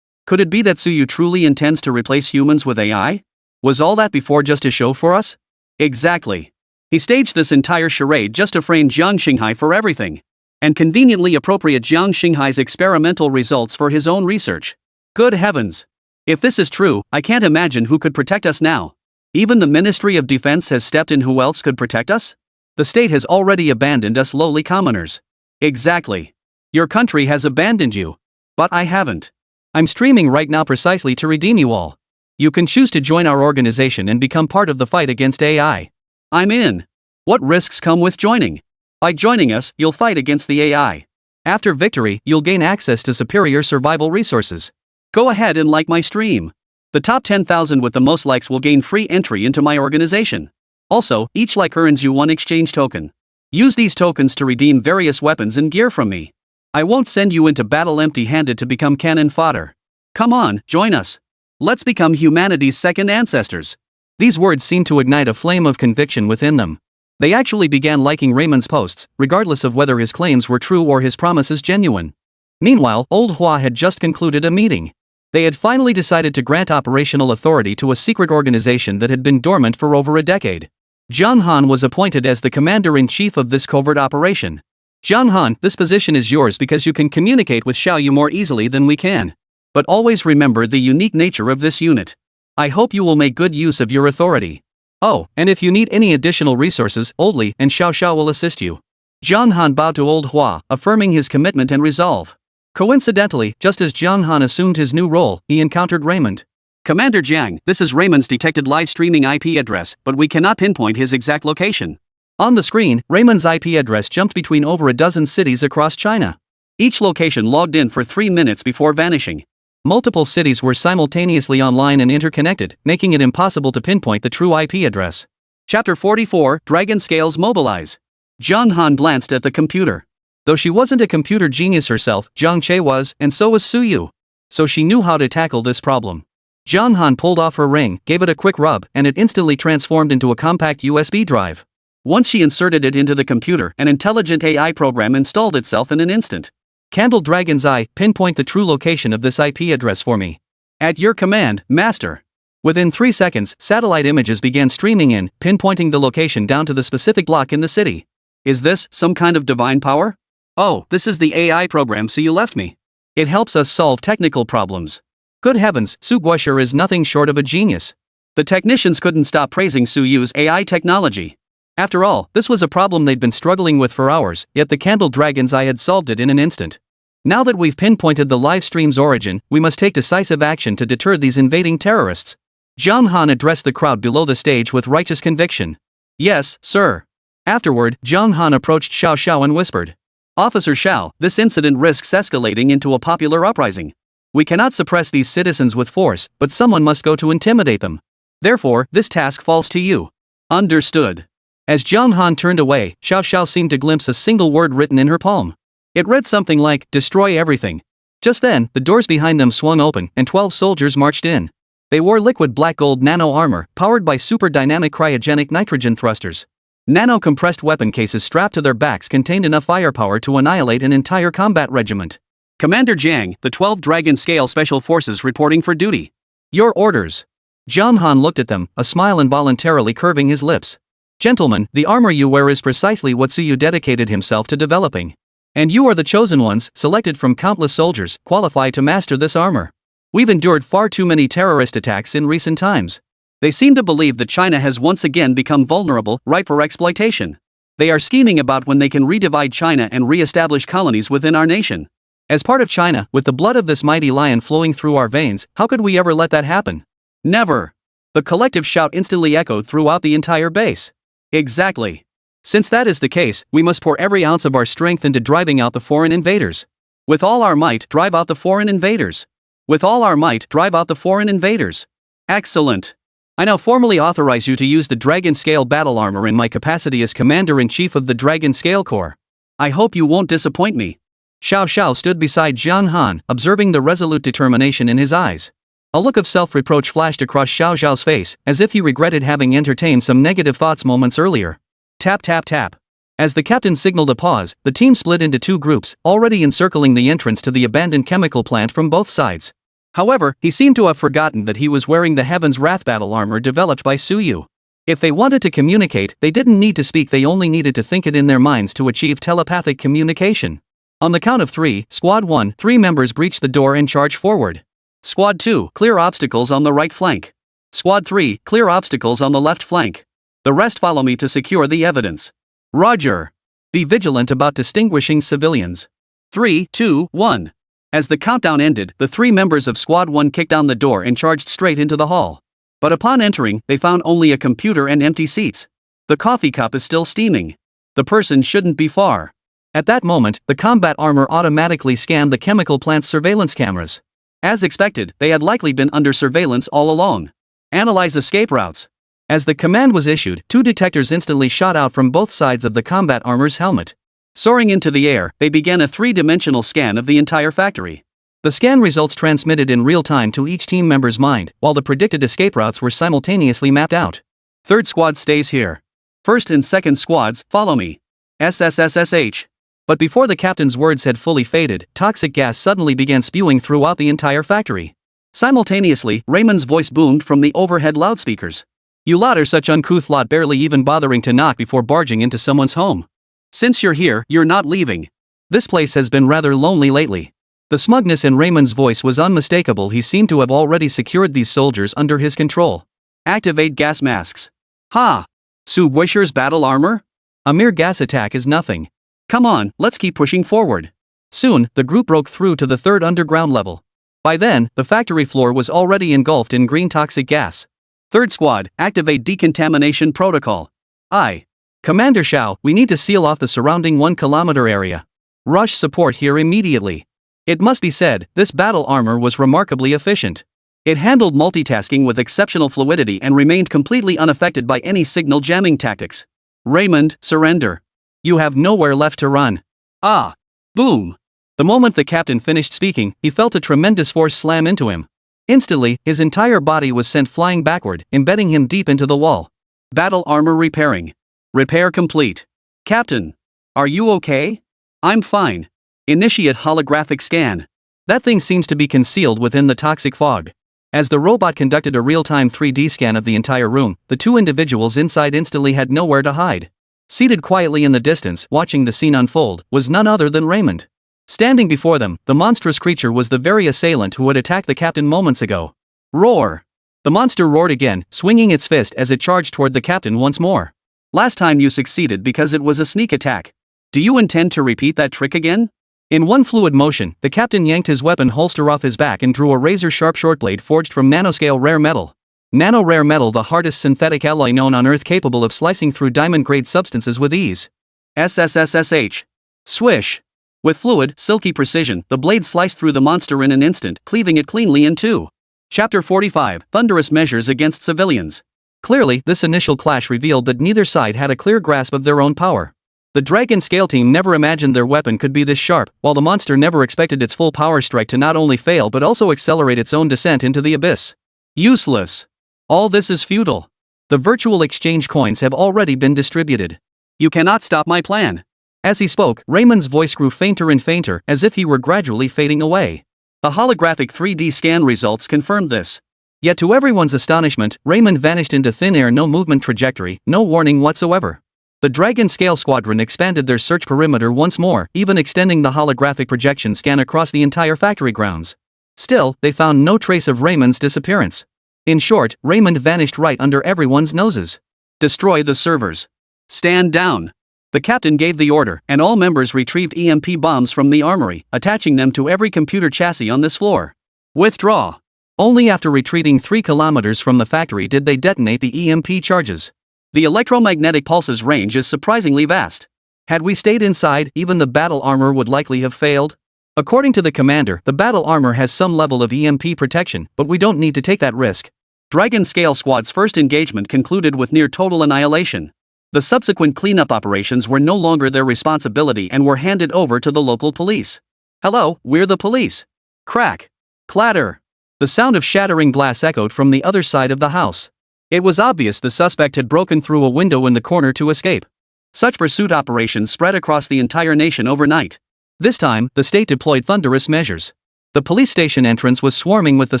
Could it be that Suyu truly intends to replace humans with AI? Was all that before just a show for us? Exactly. He staged this entire charade just to frame Jiang Xinghai for everything. And conveniently appropriate Jiang Xinghai's experimental results for his own research. Good heavens! If this is true, I can't imagine who could protect us now. Even the Ministry of Defense has stepped in. Who else could protect us? The state has already abandoned us lowly commoners. Exactly. Your country has abandoned you. But I haven't. I'm streaming right now precisely to redeem you all. You can choose to join our organization and become part of the fight against AI. I'm in. What risks come with joining? By joining us, you'll fight against the AI. After victory, you'll gain access to superior survival resources. Go ahead and like my stream. The top 10,000 with the most likes will gain free entry into my organization. Also, each like earns you 1 exchange token. Use these tokens to redeem various weapons and gear from me. I won't send you into battle empty-handed to become cannon fodder. Come on, join us. Let's become humanity's second ancestors. These words seemed to ignite a flame of conviction within them. They actually began liking Raymond's posts, regardless of whether his claims were true or his promises genuine. Meanwhile, Old Hua had just concluded a meeting. They had finally decided to grant operational authority to a secret organization that had been dormant for over a decade. Jiang Han was appointed as the commander-in-chief of this covert operation. Jiang Han, this position is yours because you can communicate with Xiaoyu more easily than we can. But always remember the unique nature of this unit. I hope you will make good use of your authority. Oh, and if you need any additional resources, Old Li and Xiao Xiao will assist you. Jiang Han bowed to Old Hua, affirming his commitment and resolve. Coincidentally, just as Jiang Han assumed his new role, he encountered Raymond. Commander Jiang, this is Raymond's detected live streaming IP address, but we cannot pinpoint his exact location. On the screen, Raymond's IP address jumped between over a dozen cities across China. Each location logged in for 3 minutes before vanishing. Multiple cities were simultaneously online and interconnected, making it impossible to pinpoint the true IP address. Chapter 44, Dragon Scales Mobilize. Jiang Han glanced at the computer. Though she wasn't a computer genius herself, Zhang Che was, and so was Su Yu. So she knew how to tackle this problem. Jiang Han pulled off her ring, gave it a quick rub, and it instantly transformed into a compact USB drive. Once she inserted it into the computer, an intelligent AI program installed itself in an instant. Candle Dragon's Eye, pinpoint the true location of this IP address for me. At your command, Master. Within 3 seconds, satellite images began streaming in, pinpointing the location down to the specific block in the city. Is this some kind of divine power? Oh, this is the AI program so you left me. It helps us solve technical problems. Good heavens, Su Guoshi is nothing short of a genius. The technicians couldn't stop praising Su Yu's AI technology. After all, this was a problem they'd been struggling with for hours, yet the Candle Dragon's Eye had solved it in an instant. Now that we've pinpointed the live stream's origin, we must take decisive action to deter these invading terrorists. Jiang Han addressed the crowd below the stage with righteous conviction. Yes, sir. Afterward, Jiang Han approached Xiao Xiao and whispered. Officer Xiao, this incident risks escalating into a popular uprising. We cannot suppress these citizens with force, but someone must go to intimidate them. Therefore, this task falls to you. Understood. As Jiang Han turned away, Xiao Xiao seemed to glimpse a single word written in her palm. It read something like, destroy everything. Just then, the doors behind them swung open, and 12 soldiers marched in. They wore liquid black gold nano armor, powered by super dynamic cryogenic nitrogen thrusters. Nano-compressed weapon cases strapped to their backs contained enough firepower to annihilate an entire combat regiment. Commander Jiang, the 12 Dragon Scale Special Forces reporting for duty. Your orders. Jiang Han looked at them, a smile involuntarily curving his lips. Gentlemen, the armor you wear is precisely what Su Yu dedicated himself to developing. And you are the chosen ones, selected from countless soldiers, qualified to master this armor. We've endured far too many terrorist attacks in recent times. They seem to believe that China has once again become vulnerable, ripe for exploitation. They are scheming about when they can redivide China and re-establish colonies within our nation. As part of China, with the blood of this mighty lion flowing through our veins, how could we ever let that happen? Never. The collective shout instantly echoed throughout the entire base. Exactly. Since that is the case, we must pour every ounce of our strength into driving out the foreign invaders. With all our might, drive out the foreign invaders. With all our might, drive out the foreign invaders. Excellent. I now formally authorize you to use the Dragon Scale battle armor in my capacity as Commander-in-Chief of the Dragon Scale Corps. I hope you won't disappoint me. Xiao Xiao stood beside Jiang Han, observing the resolute determination in his eyes. A look of self-reproach flashed across Xiao Xiao's face, as if he regretted having entertained some negative thoughts moments earlier. Tap tap tap. As the captain signaled a pause, the team split into 2 groups, already encircling the entrance to the abandoned chemical plant from both sides. However, he seemed to have forgotten that he was wearing the Heaven's Wrath battle armor developed by Su Yu. If they wanted to communicate, they didn't need to speak, they only needed to think it in their minds to achieve telepathic communication. On the count of 3, Squad 1, 3 members breach the door and charge forward. Squad 2, clear obstacles on the right flank. Squad 3, clear obstacles on the left flank. The rest follow me to secure the evidence. Roger. Be vigilant about distinguishing civilians. 3, 2, 1. As the countdown ended, the 3 members of Squad 1 kicked down the door and charged straight into the hall. But upon entering, they found only a computer and empty seats. The coffee cup is still steaming. The person shouldn't be far. At that moment, the combat armor automatically scanned the chemical plant's surveillance cameras. As expected, they had likely been under surveillance all along. Analyze escape routes. As the command was issued, 2 detectors instantly shot out from both sides of the combat armor's helmet. Soaring into the air, they began a 3-dimensional scan of the entire factory. The scan results transmitted in real time to each team member's mind, while the predicted escape routes were simultaneously mapped out. 3rd Squad stays here. First and second squads, follow me. SSSSH. But before the captain's words had fully faded, toxic gas suddenly began spewing throughout the entire factory. Simultaneously, Raymond's voice boomed from the overhead loudspeakers. You lot are such uncouth lot, barely even bothering to knock before barging into someone's home. Since you're here, you're not leaving. This place has been rather lonely lately. The smugness in Raymond's voice was unmistakable. He seemed to have already secured these soldiers under his control. Activate gas masks. Ha! Subwisher's battle armor? A mere gas attack is nothing. Come on, let's keep pushing forward. Soon, the group broke through to the third underground level. By then, the factory floor was already engulfed in green toxic gas. Third squad, activate decontamination protocol. Aye. Commander Shao, we need to seal off the surrounding 1 kilometer area. Rush support here immediately. It must be said, this battle armor was remarkably efficient. It handled multitasking with exceptional fluidity and remained completely unaffected by any signal jamming tactics. Raymond, surrender. You have nowhere left to run. Ah! Boom! The moment the captain finished speaking, he felt a tremendous force slam into him. Instantly, his entire body was sent flying backward, embedding him deep into the wall. Battle armor repairing. Repair complete. Captain. Are you okay? I'm fine. Initiate holographic scan. That thing seems to be concealed within the toxic fog. As the robot conducted a real-time 3D scan of the entire room, the two individuals inside instantly had nowhere to hide. Seated quietly in the distance, watching the scene unfold, was none other than Raymond. Standing before them, the monstrous creature was the very assailant who had attacked the captain moments ago. Roar! The monster roared again, swinging its fist as it charged toward the captain once more. Last time you succeeded because it was a sneak attack. Do you intend to repeat that trick again? In one fluid motion, the captain yanked his weapon holster off his back and drew a razor-sharp shortblade forged from nanoscale rare metal. Nano-rare metal, the hardest synthetic alloy known on Earth, capable of slicing through diamond-grade substances with ease. SSSSH. Swish. With fluid, silky precision, the blade sliced through the monster in an instant, cleaving it cleanly in two. Chapter 45, Thunderous Measures Against Civilians. Clearly, this initial clash revealed that neither side had a clear grasp of their own power. The Dragon Scale team never imagined their weapon could be this sharp, while the monster never expected its full power strike to not only fail but also accelerate its own descent into the abyss. Useless. All this is futile. The virtual exchange coins have already been distributed. You cannot stop my plan. As he spoke, Raymond's voice grew fainter and fainter, as if he were gradually fading away. The holographic 3D scan results confirmed this. Yet to everyone's astonishment, Raymond vanished into thin air, no movement trajectory, no warning whatsoever. The Dragon Scale Squadron expanded their search perimeter once more, even extending the holographic projection scan across the entire factory grounds. Still, they found no trace of Raymond's disappearance. In short, Raymond vanished right under everyone's noses. Destroy the servers. Stand down. The captain gave the order, and all members retrieved EMP bombs from the armory, attaching them to every computer chassis on this floor. Withdraw. Only after retreating 3 kilometers from the factory did they detonate the EMP charges. The electromagnetic pulse's range is surprisingly vast. Had we stayed inside, even the battle armor would likely have failed. According to the commander, the battle armor has some level of EMP protection, but we don't need to take that risk. Dragon Scale Squad's first engagement concluded with near total annihilation. The subsequent cleanup operations were no longer their responsibility and were handed over to the local police. Hello, we're the police. Crack. Clatter. The sound of shattering glass echoed from the other side of the house. It was obvious the suspect had broken through a window in the corner to escape. Such pursuit operations spread across the entire nation overnight. This time, the state deployed thunderous measures. The police station entrance was swarming with the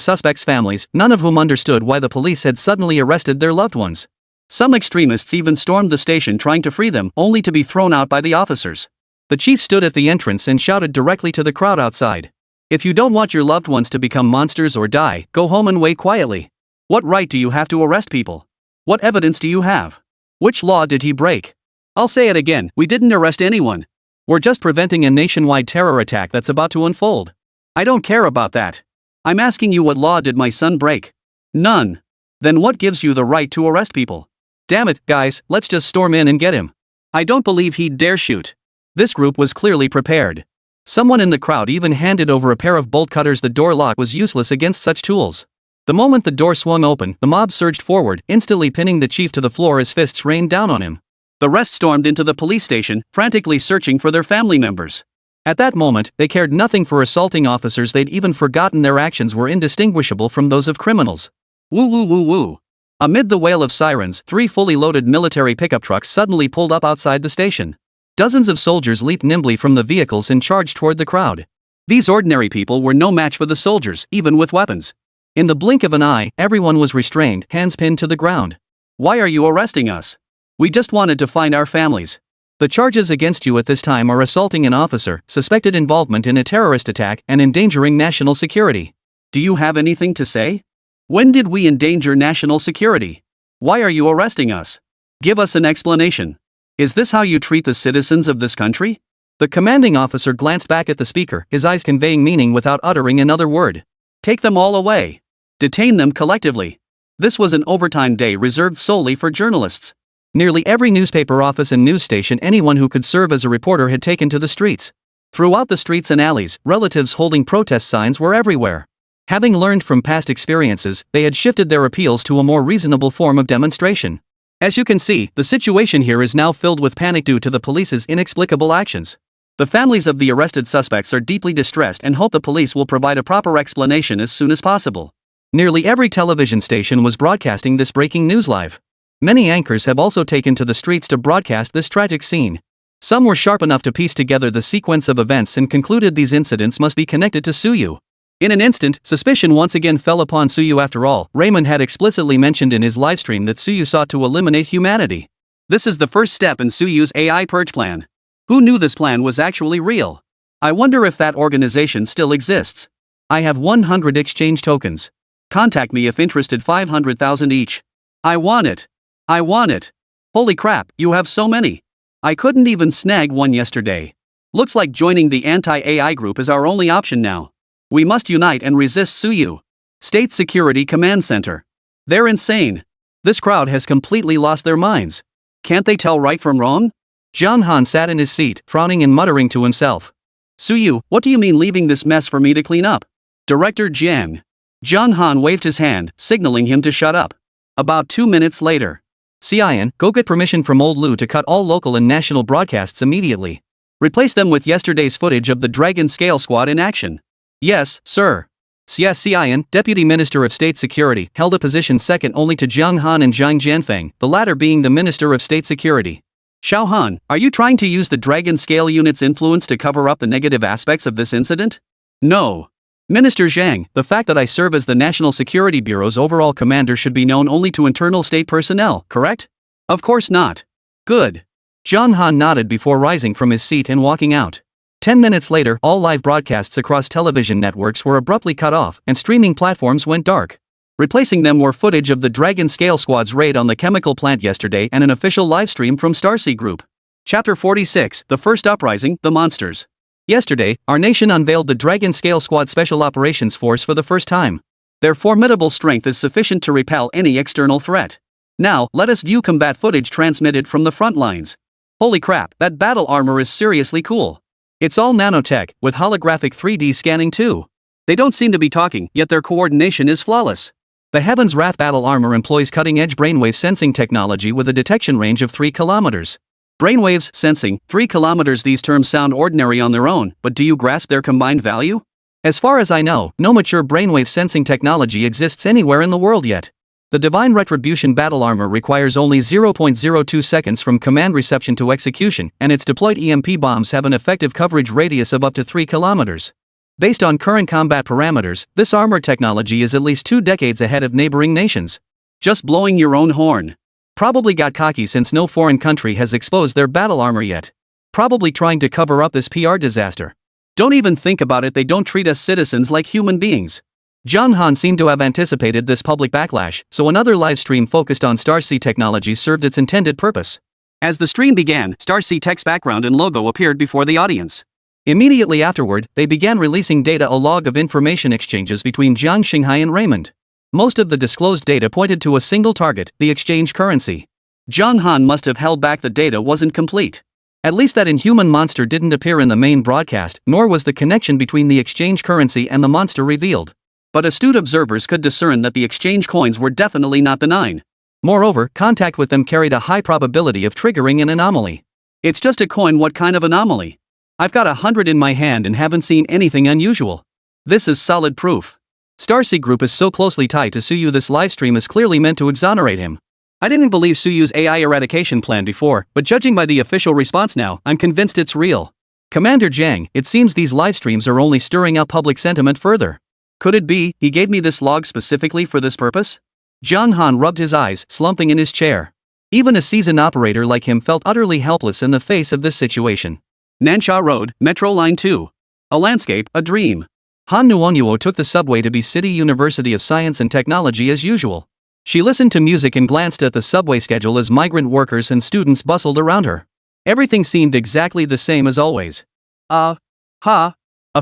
suspects' families, none of whom understood why the police had suddenly arrested their loved ones. Some extremists even stormed the station trying to free them, only to be thrown out by the officers. The chief stood at the entrance and shouted directly to the crowd outside. If you don't want your loved ones to become monsters or die, go home and wait quietly. What right do you have to arrest people? What evidence do you have? Which law did he break? I'll say it again, we didn't arrest anyone. We're just preventing a nationwide terror attack that's about to unfold. I don't care about that. I'm asking you, what law did my son break? None. Then what gives you the right to arrest people? Damn it, guys, let's just storm in and get him. I don't believe he'd dare shoot. This group was clearly prepared. Someone in the crowd even handed over a pair of bolt cutters. The door lock was useless against such tools. The moment the door swung open, the mob surged forward, instantly pinning the chief to the floor as fists rained down on him. The rest stormed into the police station, frantically searching for their family members. At that moment, they cared nothing for assaulting officers. They'd even forgotten their actions were indistinguishable from those of criminals. Woo woo woo woo. Amid the wail of sirens, 3 fully loaded military pickup trucks suddenly pulled up outside the station. Dozens of soldiers leaped nimbly from the vehicles and charged toward the crowd. These ordinary people were no match for the soldiers, even with weapons. In the blink of an eye, everyone was restrained, hands pinned to the ground. "Why are you arresting us? We just wanted to find our families." The charges against you at this time are assaulting an officer, suspected involvement in a terrorist attack, and endangering national security. Do you have anything to say? When did we endanger national security? Why are you arresting us? Give us an explanation. Is this how you treat the citizens of this country? The commanding officer glanced back at the speaker, his eyes conveying meaning without uttering another word. Take them all away. Detain them collectively. This was an overtime day reserved solely for journalists. Nearly every newspaper office and news station anyone who could serve as a reporter had taken to the streets. Throughout the streets and alleys, relatives holding protest signs were everywhere. Having learned from past experiences, they had shifted their appeals to a more reasonable form of demonstration. As you can see, the situation here is now filled with panic due to the police's inexplicable actions. The families of the arrested suspects are deeply distressed and hope the police will provide a proper explanation as soon as possible. Nearly every television station was broadcasting this breaking news live. Many anchors have also taken to the streets to broadcast this tragic scene. Some were sharp enough to piece together the sequence of events and concluded these incidents must be connected to Suyu. In an instant, suspicion once again fell upon Suyu. After all, Raymond had explicitly mentioned in his livestream that Suyu sought to eliminate humanity. This is the first step in Suyu's AI purge plan. Who knew this plan was actually real? I wonder if that organization still exists. I have 100 exchange tokens. Contact me if interested, 500,000 each. I want it. I want it. Holy crap, you have so many. I couldn't even snag one yesterday. Looks like joining the anti-AI group is our only option now. We must unite and resist Suyu. State Security Command Center. They're insane. This crowd has completely lost their minds. Can't they tell right from wrong? Jiang Han sat in his seat, frowning and muttering to himself. Suyu, what do you mean leaving this mess for me to clean up? Director Jiang. Jiang Han waved his hand, signaling him to shut up. About 2 minutes later. Xian, go get permission from old Lu to cut all local and national broadcasts immediately. Replace them with yesterday's footage of the Dragon Scale Squad in action. Yes, sir. Xian, Deputy Minister of State Security, held a position second only to Jiang Han and Zhang Jianfeng, the latter being the Minister of State Security. Xiao Han, are you trying to use the Dragon Scale Unit's influence to cover up the negative aspects of this incident? No. Minister Zhang, the fact that I serve as the National Security Bureau's overall commander should be known only to internal state personnel, correct? Of course not. Good. Jiang Han nodded before rising from his seat and walking out. 10 minutes later, all live broadcasts across television networks were abruptly cut off, and streaming platforms went dark. Replacing them were footage of the Dragon Scale Squad's raid on the chemical plant yesterday and an official livestream from Starsea Group. Chapter 46, The First Uprising, The Monsters. Yesterday, our nation unveiled the Dragon Scale Squad Special Operations Force for the first time. Their formidable strength is sufficient to repel any external threat. Now, let us view combat footage transmitted from the front lines. Holy crap, that battle armor is seriously cool. It's all nanotech, with holographic 3D scanning too. They don't seem to be talking, yet their coordination is flawless. The Heaven's Wrath battle armor employs cutting-edge brainwave sensing technology with a detection range of 3 kilometers. Brainwaves, sensing, 3 kilometers. These terms sound ordinary on their own, but do you grasp their combined value? As far as I know, no mature brainwave sensing technology exists anywhere in the world yet. The Divine Retribution battle armor requires only 0.02 seconds from command reception to execution, and its deployed EMP bombs have an effective coverage radius of up to 3 kilometers. Based on current combat parameters, this armor technology is at least 2 decades ahead of neighboring nations. Just blowing your own horn. Probably got cocky since no foreign country has exposed their battle armor yet. Probably trying to cover up this PR disaster. Don't even think about it, they don't treat us citizens like human beings. Jiang Han seemed to have anticipated this public backlash, so another live stream focused on Starsea technology served its intended purpose. As the stream began, Starsea Tech's background and logo appeared before the audience. Immediately afterward, they began releasing data, a log of information exchanges between Jiang Xinghai and Raymond. Most of the disclosed data pointed to a single target, the exchange currency. Jiang Han must have held back, the data wasn't complete. At least that inhuman monster didn't appear in the main broadcast, nor was the connection between the exchange currency and the monster revealed. But astute observers could discern that the exchange coins were definitely not benign. Moreover, contact with them carried a high probability of triggering an anomaly. It's just a coin, what kind of anomaly? I've got 100 in my hand and haven't seen anything unusual. This is solid proof. Starcy Group is so closely tied to Suyu, this livestream is clearly meant to exonerate him. I didn't believe Suyu's AI eradication plan before, but judging by the official response now, I'm convinced it's real. Commander Jiang, it seems these livestreams are only stirring up public sentiment further. Could it be he gave me this log specifically for this purpose? Jiang Han rubbed his eyes, slumping in his chair. Even a seasoned operator like him felt utterly helpless in the face of this situation. Nansha Road, Metro Line 2. A landscape, a dream. Han Nuonyuo took the subway to City University of Science and Technology as usual. She listened to music and glanced at the subway schedule as migrant workers and students bustled around her. Everything seemed exactly the same as always. A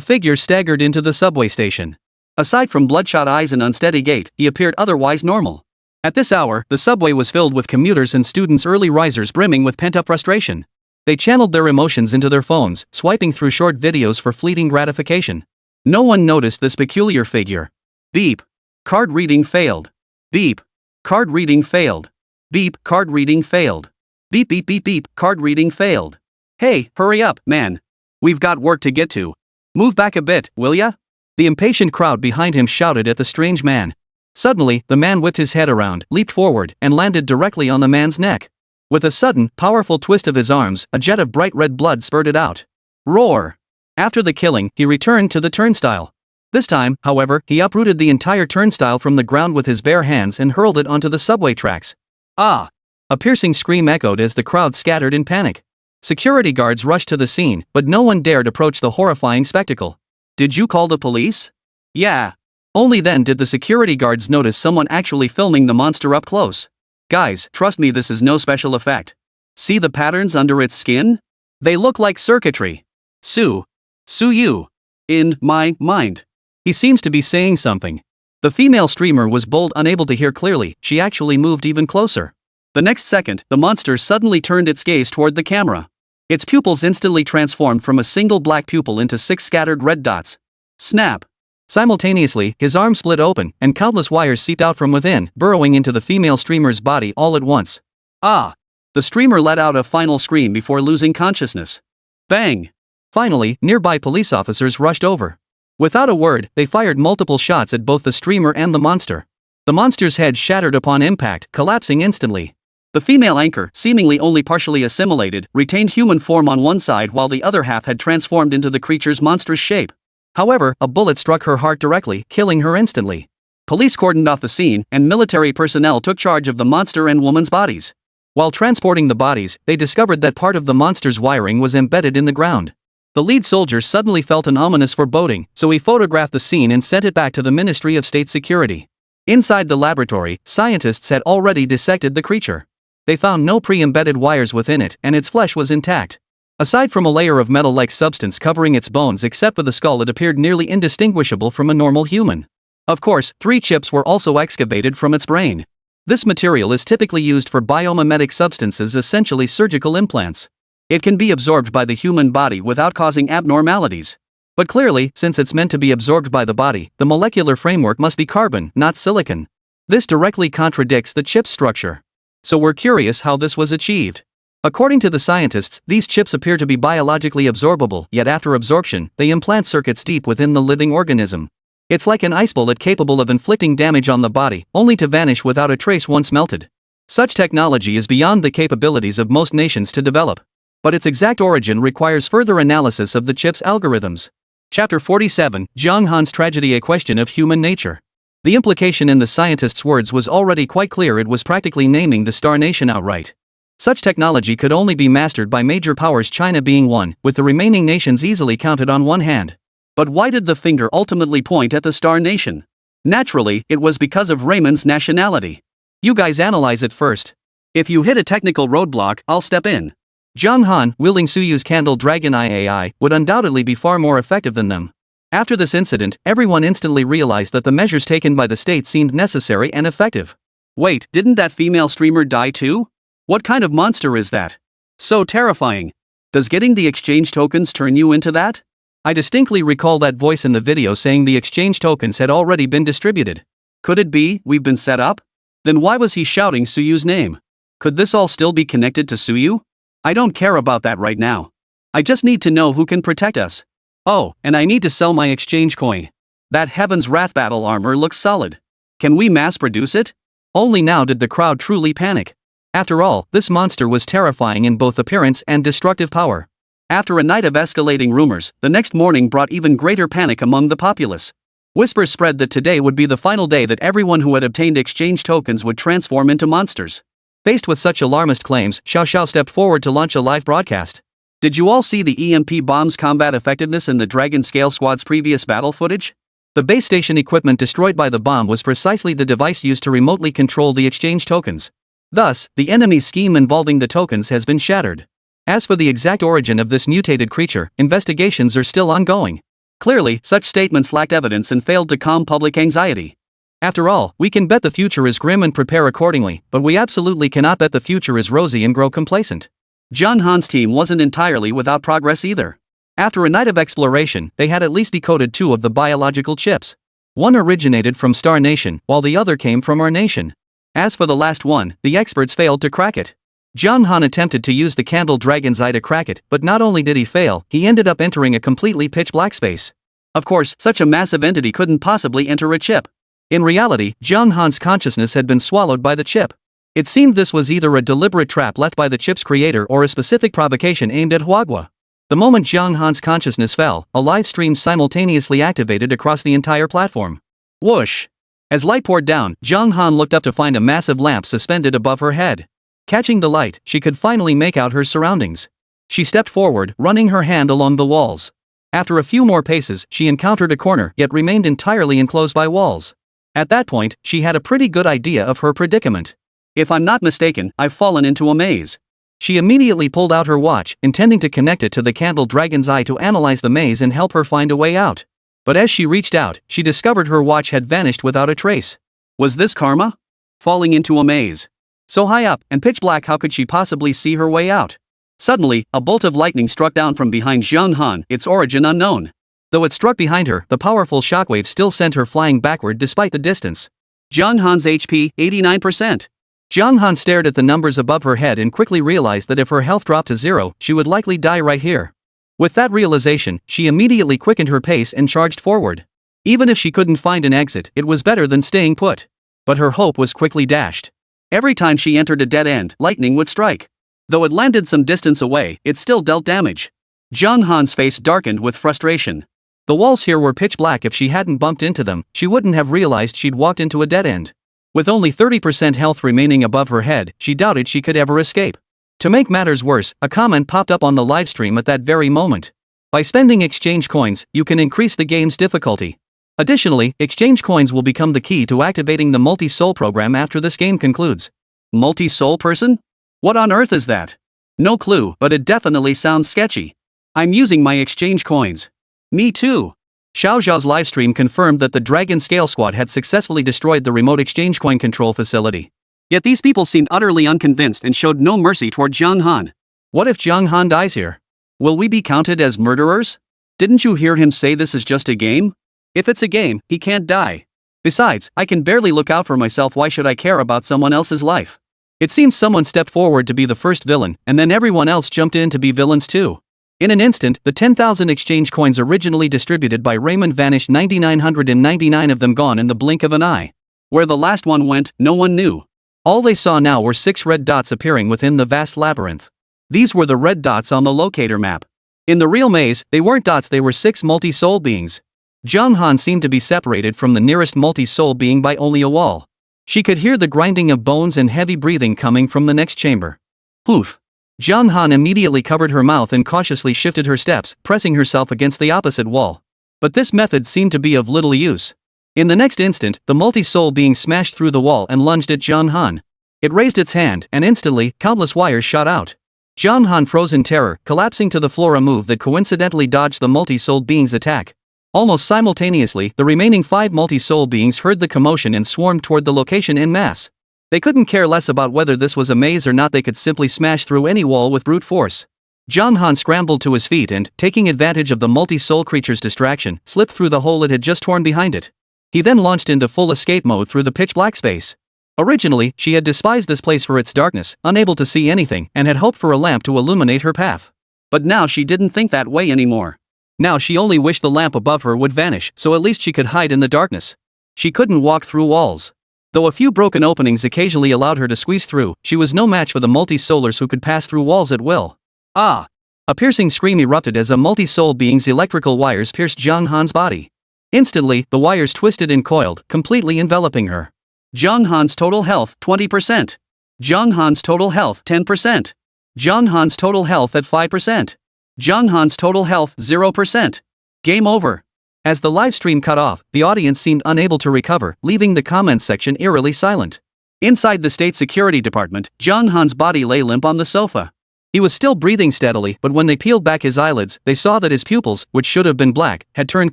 figure staggered into the subway station. Aside from bloodshot eyes and unsteady gait, he appeared otherwise normal. At this hour, the subway was filled with commuters and students, early risers brimming with pent-up frustration. They channeled their emotions into their phones, swiping through short videos for fleeting gratification. No one noticed this peculiar figure. Beep. Card reading failed. Beep. Card reading failed. Beep. Card reading failed. Beep beep beep beep. Card reading failed. Hey, hurry up, man. We've got work to get to. Move back a bit, will ya? The impatient crowd behind him shouted at the strange man. Suddenly, the man whipped his head around, leaped forward, and landed directly on the man's neck. With a sudden, powerful twist of his arms, a jet of bright red blood spurted out. Roar! After the killing, he returned to the turnstile. This time, however, he uprooted the entire turnstile from the ground with his bare hands and hurled it onto the subway tracks. Ah! A piercing scream echoed as the crowd scattered in panic. Security guards rushed to the scene, but no one dared approach the horrifying spectacle. Did you call the police? Yeah. Only then did the security guards notice someone actually filming the monster up close. Guys, trust me, this is no special effect. See the patterns under its skin? They look like circuitry. Suyu. In my mind. He seems to be saying something. The female streamer was bold, unable to hear clearly. She actually moved even closer. The next second, the monster suddenly turned its gaze toward the camera. Its pupils instantly transformed from a single black pupil into 6 scattered red dots. Snap. Simultaneously, his arm split open, and countless wires seeped out from within, burrowing into the female streamer's body all at once. Ah! The streamer let out a final scream before losing consciousness. Bang! Finally, nearby police officers rushed over. Without a word, they fired multiple shots at both the streamer and the monster. The monster's head shattered upon impact, collapsing instantly. The female anchor, seemingly only partially assimilated, retained human form on one side while the other half had transformed into the creature's monstrous shape. However, a bullet struck her heart directly, killing her instantly. Police cordoned off the scene, and military personnel took charge of the monster and woman's bodies. While transporting the bodies, they discovered that part of the monster's wiring was embedded in the ground. The lead soldier suddenly felt an ominous foreboding, so he photographed the scene and sent it back to the Ministry of State Security. Inside the laboratory, scientists had already dissected the creature. They found no pre-embedded wires within it, and its flesh was intact. Aside from a layer of metal-like substance covering its bones except for the skull, it appeared nearly indistinguishable from a normal human. Of course, 3 chips were also excavated from its brain. This material is typically used for biomimetic substances, essentially surgical implants. It can be absorbed by the human body without causing abnormalities. But clearly, since it's meant to be absorbed by the body, the molecular framework must be carbon, not silicon. This directly contradicts the chip's structure. So we're curious how this was achieved. According to the scientists, these chips appear to be biologically absorbable, yet after absorption, they implant circuits deep within the living organism. It's like an ice bullet capable of inflicting damage on the body, only to vanish without a trace once melted. Such technology is beyond the capabilities of most nations to develop. But its exact origin requires further analysis of the chip's algorithms. Chapter 47, Jiang Han's Tragedy: A Question of Human Nature. The implication in the scientist's words was already quite clear. It was practically naming the Star Nation outright. Such technology could only be mastered by major powers, China being one, with the remaining nations easily counted on one hand. But why did the finger ultimately point at the Star Nation? Naturally, it was because of Raymond's nationality. You guys analyze it first. If you hit a technical roadblock, I'll step in. Jiang Han, wielding Suyu's Candle Dragon Eye AI, would undoubtedly be far more effective than them. After this incident, everyone instantly realized that the measures taken by the state seemed necessary and effective. Wait, didn't that female streamer die too? What kind of monster is that? So terrifying. Does getting the exchange tokens turn you into that? I distinctly recall that voice in the video saying the exchange tokens had already been distributed. Could it be we've been set up? Then why was he shouting Suyu's name? Could this all still be connected to Suyu? I don't care about that right now. I just need to know who can protect us. Oh, and I need to sell my exchange coin. That Heaven's Wrath battle armor looks solid. Can we mass produce it? Only now did the crowd truly panic. After all, this monster was terrifying in both appearance and destructive power. After a night of escalating rumors, the next morning brought even greater panic among the populace. Whispers spread that today would be the final day that everyone who had obtained exchange tokens would transform into monsters. Faced with such alarmist claims, Xiao Xiao stepped forward to launch a live broadcast. Did you all see the EMP bomb's combat effectiveness in the Dragon Scale Squad's previous battle footage? The base station equipment destroyed by the bomb was precisely the device used to remotely control the exchange tokens. Thus, the enemy's scheme involving the tokens has been shattered. As for the exact origin of this mutated creature, investigations are still ongoing. Clearly, such statements lacked evidence and failed to calm public anxiety. After all, we can bet the future is grim and prepare accordingly, but we absolutely cannot bet the future is rosy and grow complacent. John Han's team wasn't entirely without progress either. After a night of exploration, they had at least decoded 2 of the biological chips. One originated from Star Nation, while the other came from our nation. As for the last one, the experts failed to crack it. John Han attempted to use the Candle Dragon's Eye to crack it, but not only did he fail, he ended up entering a completely pitch-black space. Of course, such a massive entity couldn't possibly enter a chip. In reality, John Han's consciousness had been swallowed by the chip. It seemed this was either a deliberate trap left by the chip's creator or a specific provocation aimed at Huagua. The moment Zhang Han's consciousness fell, a live stream simultaneously activated across the entire platform. Whoosh! As light poured down, Zhang Han looked up to find a massive lamp suspended above her head. Catching the light, she could finally make out her surroundings. She stepped forward, running her hand along the walls. After a few more paces, she encountered a corner yet remained entirely enclosed by walls. At that point, she had a pretty good idea of her predicament. If I'm not mistaken, I've fallen into a maze. She immediately pulled out her watch, intending to connect it to the Candle Dragon's Eye to analyze the maze and help her find a way out. But as she reached out, she discovered her watch had vanished without a trace. Was this karma? Falling into a maze. So high up and pitch black, how could she possibly see her way out? Suddenly, a bolt of lightning struck down from behind Zhang Han, its origin unknown. Though it struck behind her, the powerful shockwave still sent her flying backward despite the distance. Zhang Han's HP, 89%. Zhang Han stared at the numbers above her head and quickly realized that if her health dropped to 0, she would likely die right here. With that realization, she immediately quickened her pace and charged forward. Even if she couldn't find an exit, it was better than staying put. But her hope was quickly dashed. Every time she entered a dead end, lightning would strike. Though it landed some distance away, it still dealt damage. Zhang Han's face darkened with frustration. The walls here were pitch black. If she hadn't bumped into them, she wouldn't have realized she'd walked into a dead end. With only 30% health remaining above her head, she doubted she could ever escape. To make matters worse, a comment popped up on the livestream at that very moment. By spending exchange coins, you can increase the game's difficulty. Additionally, exchange coins will become the key to activating the multi-soul program after this game concludes. Multi-soul person? What on earth is that? No clue, but it definitely sounds sketchy. I'm using my exchange coins. Me too. Xiao Xiao's livestream confirmed that the Dragon Scale Squad had successfully destroyed the remote exchange coin control facility. Yet these people seemed utterly unconvinced and showed no mercy toward Zhang Han. What if Zhang Han dies here? Will we be counted as murderers? Didn't you hear him say this is just a game? If it's a game, he can't die. Besides, I can barely look out for myself. Why should I care about someone else's life? It seems someone stepped forward to be the first villain, and then everyone else jumped in to be villains too. In an instant, the 10,000 exchange coins originally distributed by Raymond vanished, 9,999 of them gone in the blink of an eye. Where the last one went, no one knew. All they saw now were 6 red dots appearing within the vast labyrinth. These were the red dots on the locator map. In the real maze, they weren't dots, they were 6 multi-soul beings. Zhang Han seemed to be separated from the nearest multi-soul being by only a wall. She could hear the grinding of bones and heavy breathing coming from the next chamber. Poof! Zhang Han immediately covered her mouth and cautiously shifted her steps, pressing herself against the opposite wall. But this method seemed to be of little use. In the next instant, the multi-soul being smashed through the wall and lunged at Zhang Han. It raised its hand, and instantly, countless wires shot out. Zhang Han froze in terror, collapsing to the floor, a move that coincidentally dodged the multi-soul being's attack. Almost simultaneously, the remaining 5 multi-soul beings heard the commotion and swarmed toward the location en masse. They couldn't care less about whether this was a maze or not, they could simply smash through any wall with brute force. Zhang Han scrambled to his feet and, taking advantage of the multi-soul creature's distraction, slipped through the hole it had just torn behind it. He then launched into full escape mode through the pitch-black space. Originally, she had despised this place for its darkness, unable to see anything, and had hoped for a lamp to illuminate her path. But now she didn't think that way anymore. Now she only wished the lamp above her would vanish so at least she could hide in the darkness. She couldn't walk through walls. Though a few broken openings occasionally allowed her to squeeze through, she was no match for the multi-soulers who could pass through walls at will. Ah! A piercing scream erupted as a multi-soul being's electrical wires pierced Zhang Han's body. Instantly, the wires twisted and coiled, completely enveloping her. Zhang Han's total health 20%. Zhang Han's total health 10%. Zhang Han's total health at 5%. Zhang Han's total health 0%. Game over. As the live stream cut off, the audience seemed unable to recover, leaving the comments section eerily silent. Inside the State Security Department, Zhang Han's body lay limp on the sofa. He was still breathing steadily, but when they peeled back his eyelids, they saw that his pupils, which should have been black, had turned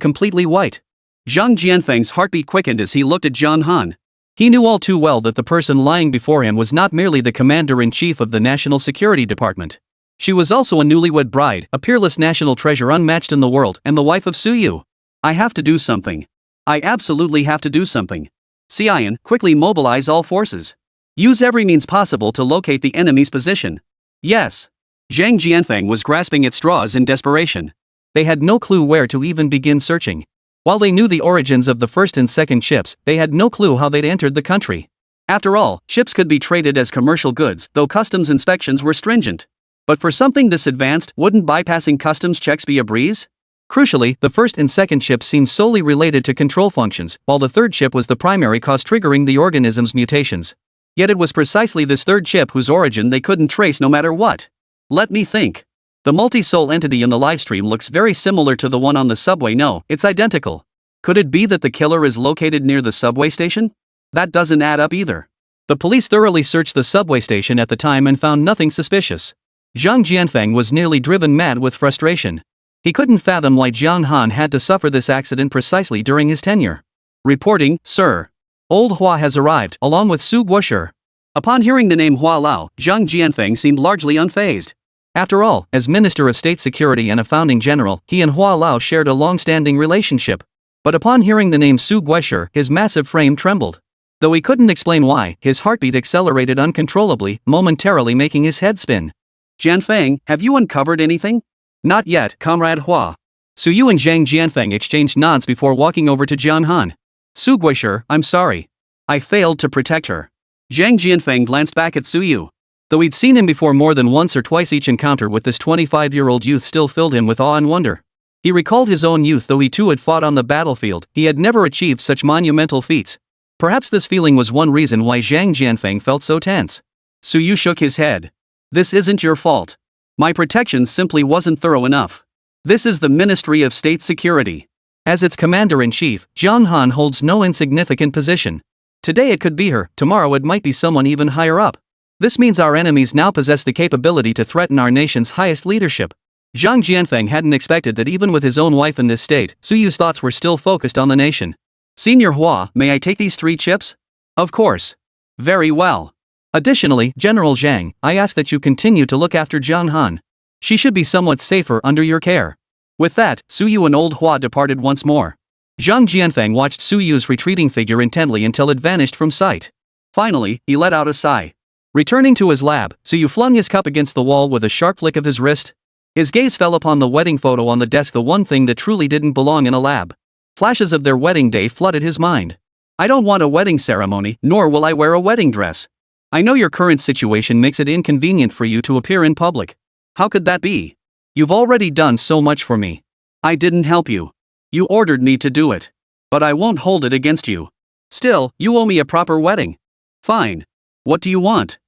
completely white. Zhang Jianfeng's heartbeat quickened as he looked at Zhang Han. He knew all too well that the person lying before him was not merely the commander-in-chief of the National Security Department. She was also a newlywed bride, a peerless national treasure unmatched in the world, and the wife of Su Yu. I have to do something. I absolutely have to do something. Xian, quickly mobilize all forces. Use every means possible to locate the enemy's position. Yes. Zhang Jianfeng was grasping at straws in desperation. They had no clue where to even begin searching. While they knew the origins of the first and second ships, they had no clue how they'd entered the country. After all, ships could be traded as commercial goods, though customs inspections were stringent. But for something this advanced, wouldn't bypassing customs checks be a breeze? Crucially, the first and second ships seemed solely related to control functions, while the third ship was the primary cause triggering the organism's mutations. Yet it was precisely this third ship whose origin they couldn't trace no matter what. Let me think. The multi-soul entity in the livestream looks very similar to the one on the subway. No, it's identical. Could it be that the killer is located near the subway station? That doesn't add up either. The police thoroughly searched the subway station at the time and found nothing suspicious. Zhang Jianfeng was nearly driven mad with frustration. He couldn't fathom why Zhang Han had to suffer this accident precisely during his tenure. Reporting, sir. Old Hua has arrived, along with Su Guoshi. Upon hearing the name Hua Lao, Zhang Jianfeng seemed largely unfazed. After all, as Minister of State Security and a founding general, he and Hua Lao shared a long-standing relationship. But upon hearing the name Su Guoshi, his massive frame trembled. Though he couldn't explain why, his heartbeat accelerated uncontrollably, momentarily making his head spin. Jianfeng, have you uncovered anything? Not yet, Comrade Hua. Su Yu and Zhang Jianfeng exchanged nods before walking over to Zhang Han. Su Guoshi, I'm sorry. I failed to protect her. Zhang Jianfeng glanced back at Su Yu. Though he'd seen him before more than once or twice, each encounter with this 25-year-old youth still filled him with awe and wonder. He recalled his own youth. Though he too had fought on the battlefield, he had never achieved such monumental feats. Perhaps this feeling was one reason why Zhang Jianfeng felt so tense. Su Yu shook his head. This isn't your fault. My protection simply wasn't thorough enough. This is the Ministry of State Security. As its commander-in-chief, Zhang Han holds no insignificant position. Today it could be her, tomorrow it might be someone even higher up. This means our enemies now possess the capability to threaten our nation's highest leadership. Zhang Jianfeng hadn't expected that even with his own wife in this state, Su Yu's thoughts were still focused on the nation. Senior Hua, may I take these 3 chips? Of course. Very well. Additionally, General Zhang, I ask that you continue to look after Zhang Han. She should be somewhat safer under your care. With that, Su Yu and old Hua departed once more. Zhang Jianfeng watched Su Yu's retreating figure intently until it vanished from sight. Finally, he let out a sigh. Returning to his lab, Su Yu flung his cup against the wall with a sharp flick of his wrist. His gaze fell upon the wedding photo on the desk, the one thing that truly didn't belong in a lab. Flashes of their wedding day flooded his mind. I don't want a wedding ceremony, nor will I wear a wedding dress. I know your current situation makes it inconvenient for you to appear in public. How could that be? You've already done so much for me. I didn't help you. You ordered me to do it. But I won't hold it against you. Still, you owe me a proper wedding. Fine. What do you want?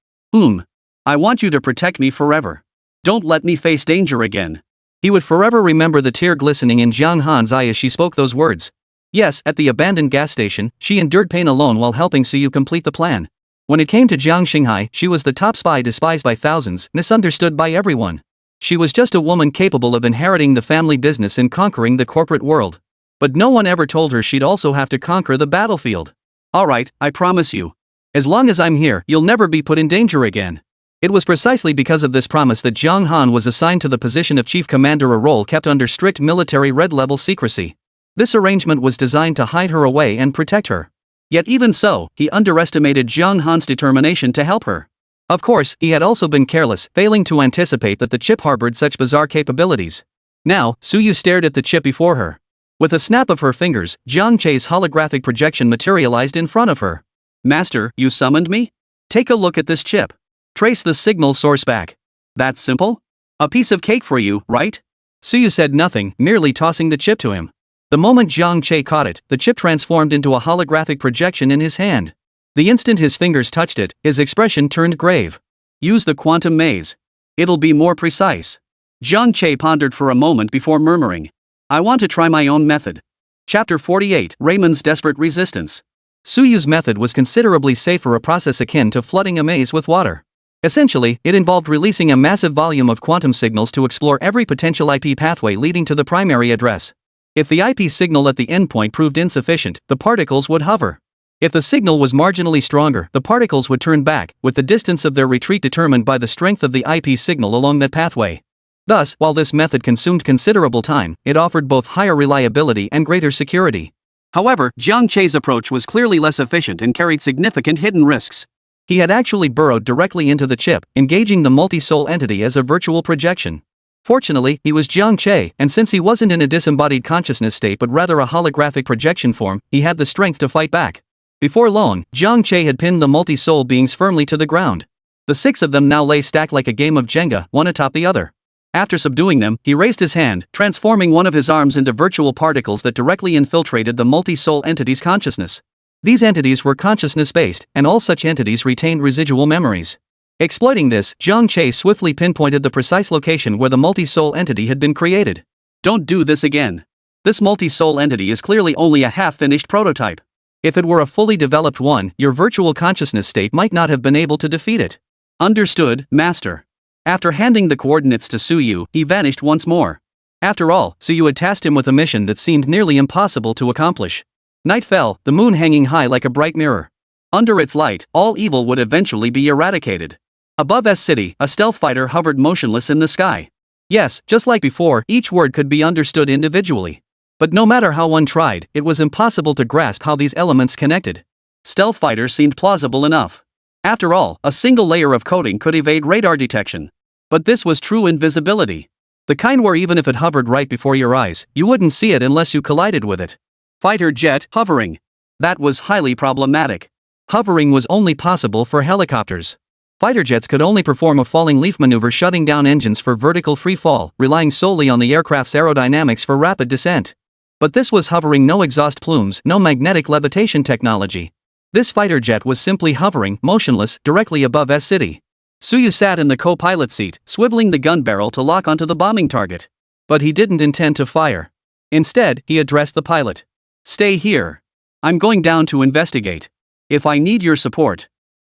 I want you to protect me forever. Don't let me face danger again. He would forever remember the tear glistening in Zhang Han's eye as she spoke those words. Yes, at the abandoned gas station, she endured pain alone while helping Su Yu complete the plan. When it came to Jiang Xinghai, she was the top spy, despised by thousands, misunderstood by everyone. She was just a woman capable of inheriting the family business and conquering the corporate world. But no one ever told her she'd also have to conquer the battlefield. Alright, I promise you. As long as I'm here, you'll never be put in danger again. It was precisely because of this promise that Zhang Han was assigned to the position of chief commander, a role kept under strict military red-level secrecy. This arrangement was designed to hide her away and protect her. Yet even so, he underestimated Zhang Han's determination to help her. Of course, he had also been careless, failing to anticipate that the chip harbored such bizarre capabilities. Now, Suyu stared at the chip before her. With a snap of her fingers, Jiang Che's holographic projection materialized in front of her. Master, you summoned me? Take a look at this chip. Trace the signal source back. That's simple? A piece of cake for you, right? Suyu said nothing, merely tossing the chip to him. The moment Jiang Che caught it, the chip transformed into a holographic projection in his hand. The instant his fingers touched it, his expression turned grave. Use the quantum maze. It'll be more precise. Jiang Che pondered for a moment before murmuring. I want to try my own method. Chapter 48, Raymond's Desperate Resistance. Suyu's method was considerably safer, a process akin to flooding a maze with water. Essentially, it involved releasing a massive volume of quantum signals to explore every potential IP pathway leading to the primary address. If the IP signal at the endpoint proved insufficient, the particles would hover. If the signal was marginally stronger, the particles would turn back, with the distance of their retreat determined by the strength of the IP signal along that pathway. Thus, while this method consumed considerable time, it offered both higher reliability and greater security. However, Jiang Che's approach was clearly less efficient and carried significant hidden risks. He had actually burrowed directly into the chip, engaging the multi-soul entity as a virtual projection. Fortunately, he was Jiang Che, and since he wasn't in a disembodied consciousness state but rather a holographic projection form, he had the strength to fight back. Before long, Jiang Che had pinned the multi-soul beings firmly to the ground. The 6 of them now lay stacked like a game of Jenga, one atop the other. After subduing them, he raised his hand, transforming one of his arms into virtual particles that directly infiltrated the multi-soul entity's consciousness. These entities were consciousness-based, and all such entities retained residual memories. Exploiting this, Jiang Che swiftly pinpointed the precise location where the multi-soul entity had been created. Don't do this again. This multi-soul entity is clearly only a half-finished prototype. If it were a fully developed one, your virtual consciousness state might not have been able to defeat it. Understood, Master. After handing the coordinates to Suyu, he vanished once more. After all, Suyu had tasked him with a mission that seemed nearly impossible to accomplish. Night fell, the moon hanging high like a bright mirror. Under its light, all evil would eventually be eradicated. Above S City, a stealth fighter hovered motionless in the sky. Yes, just like before, each word could be understood individually. But no matter how one tried, it was impossible to grasp how these elements connected. Stealth fighter seemed plausible enough. After all, a single layer of coding could evade radar detection. But this was true invisibility. The kind where even if it hovered right before your eyes, you wouldn't see it unless you collided with it. Fighter jet hovering. That was highly problematic. Hovering was only possible for helicopters. Fighter jets could only perform a falling leaf maneuver, shutting down engines for vertical free fall, relying solely on the aircraft's aerodynamics for rapid descent. But this was hovering, no exhaust plumes, no magnetic levitation technology. This fighter jet was simply hovering, motionless, directly above S City. Suyu sat in the co-pilot seat, swiveling the gun barrel to lock onto the bombing target. But he didn't intend to fire. Instead, he addressed the pilot. Stay here. I'm going down to investigate. If I need your support,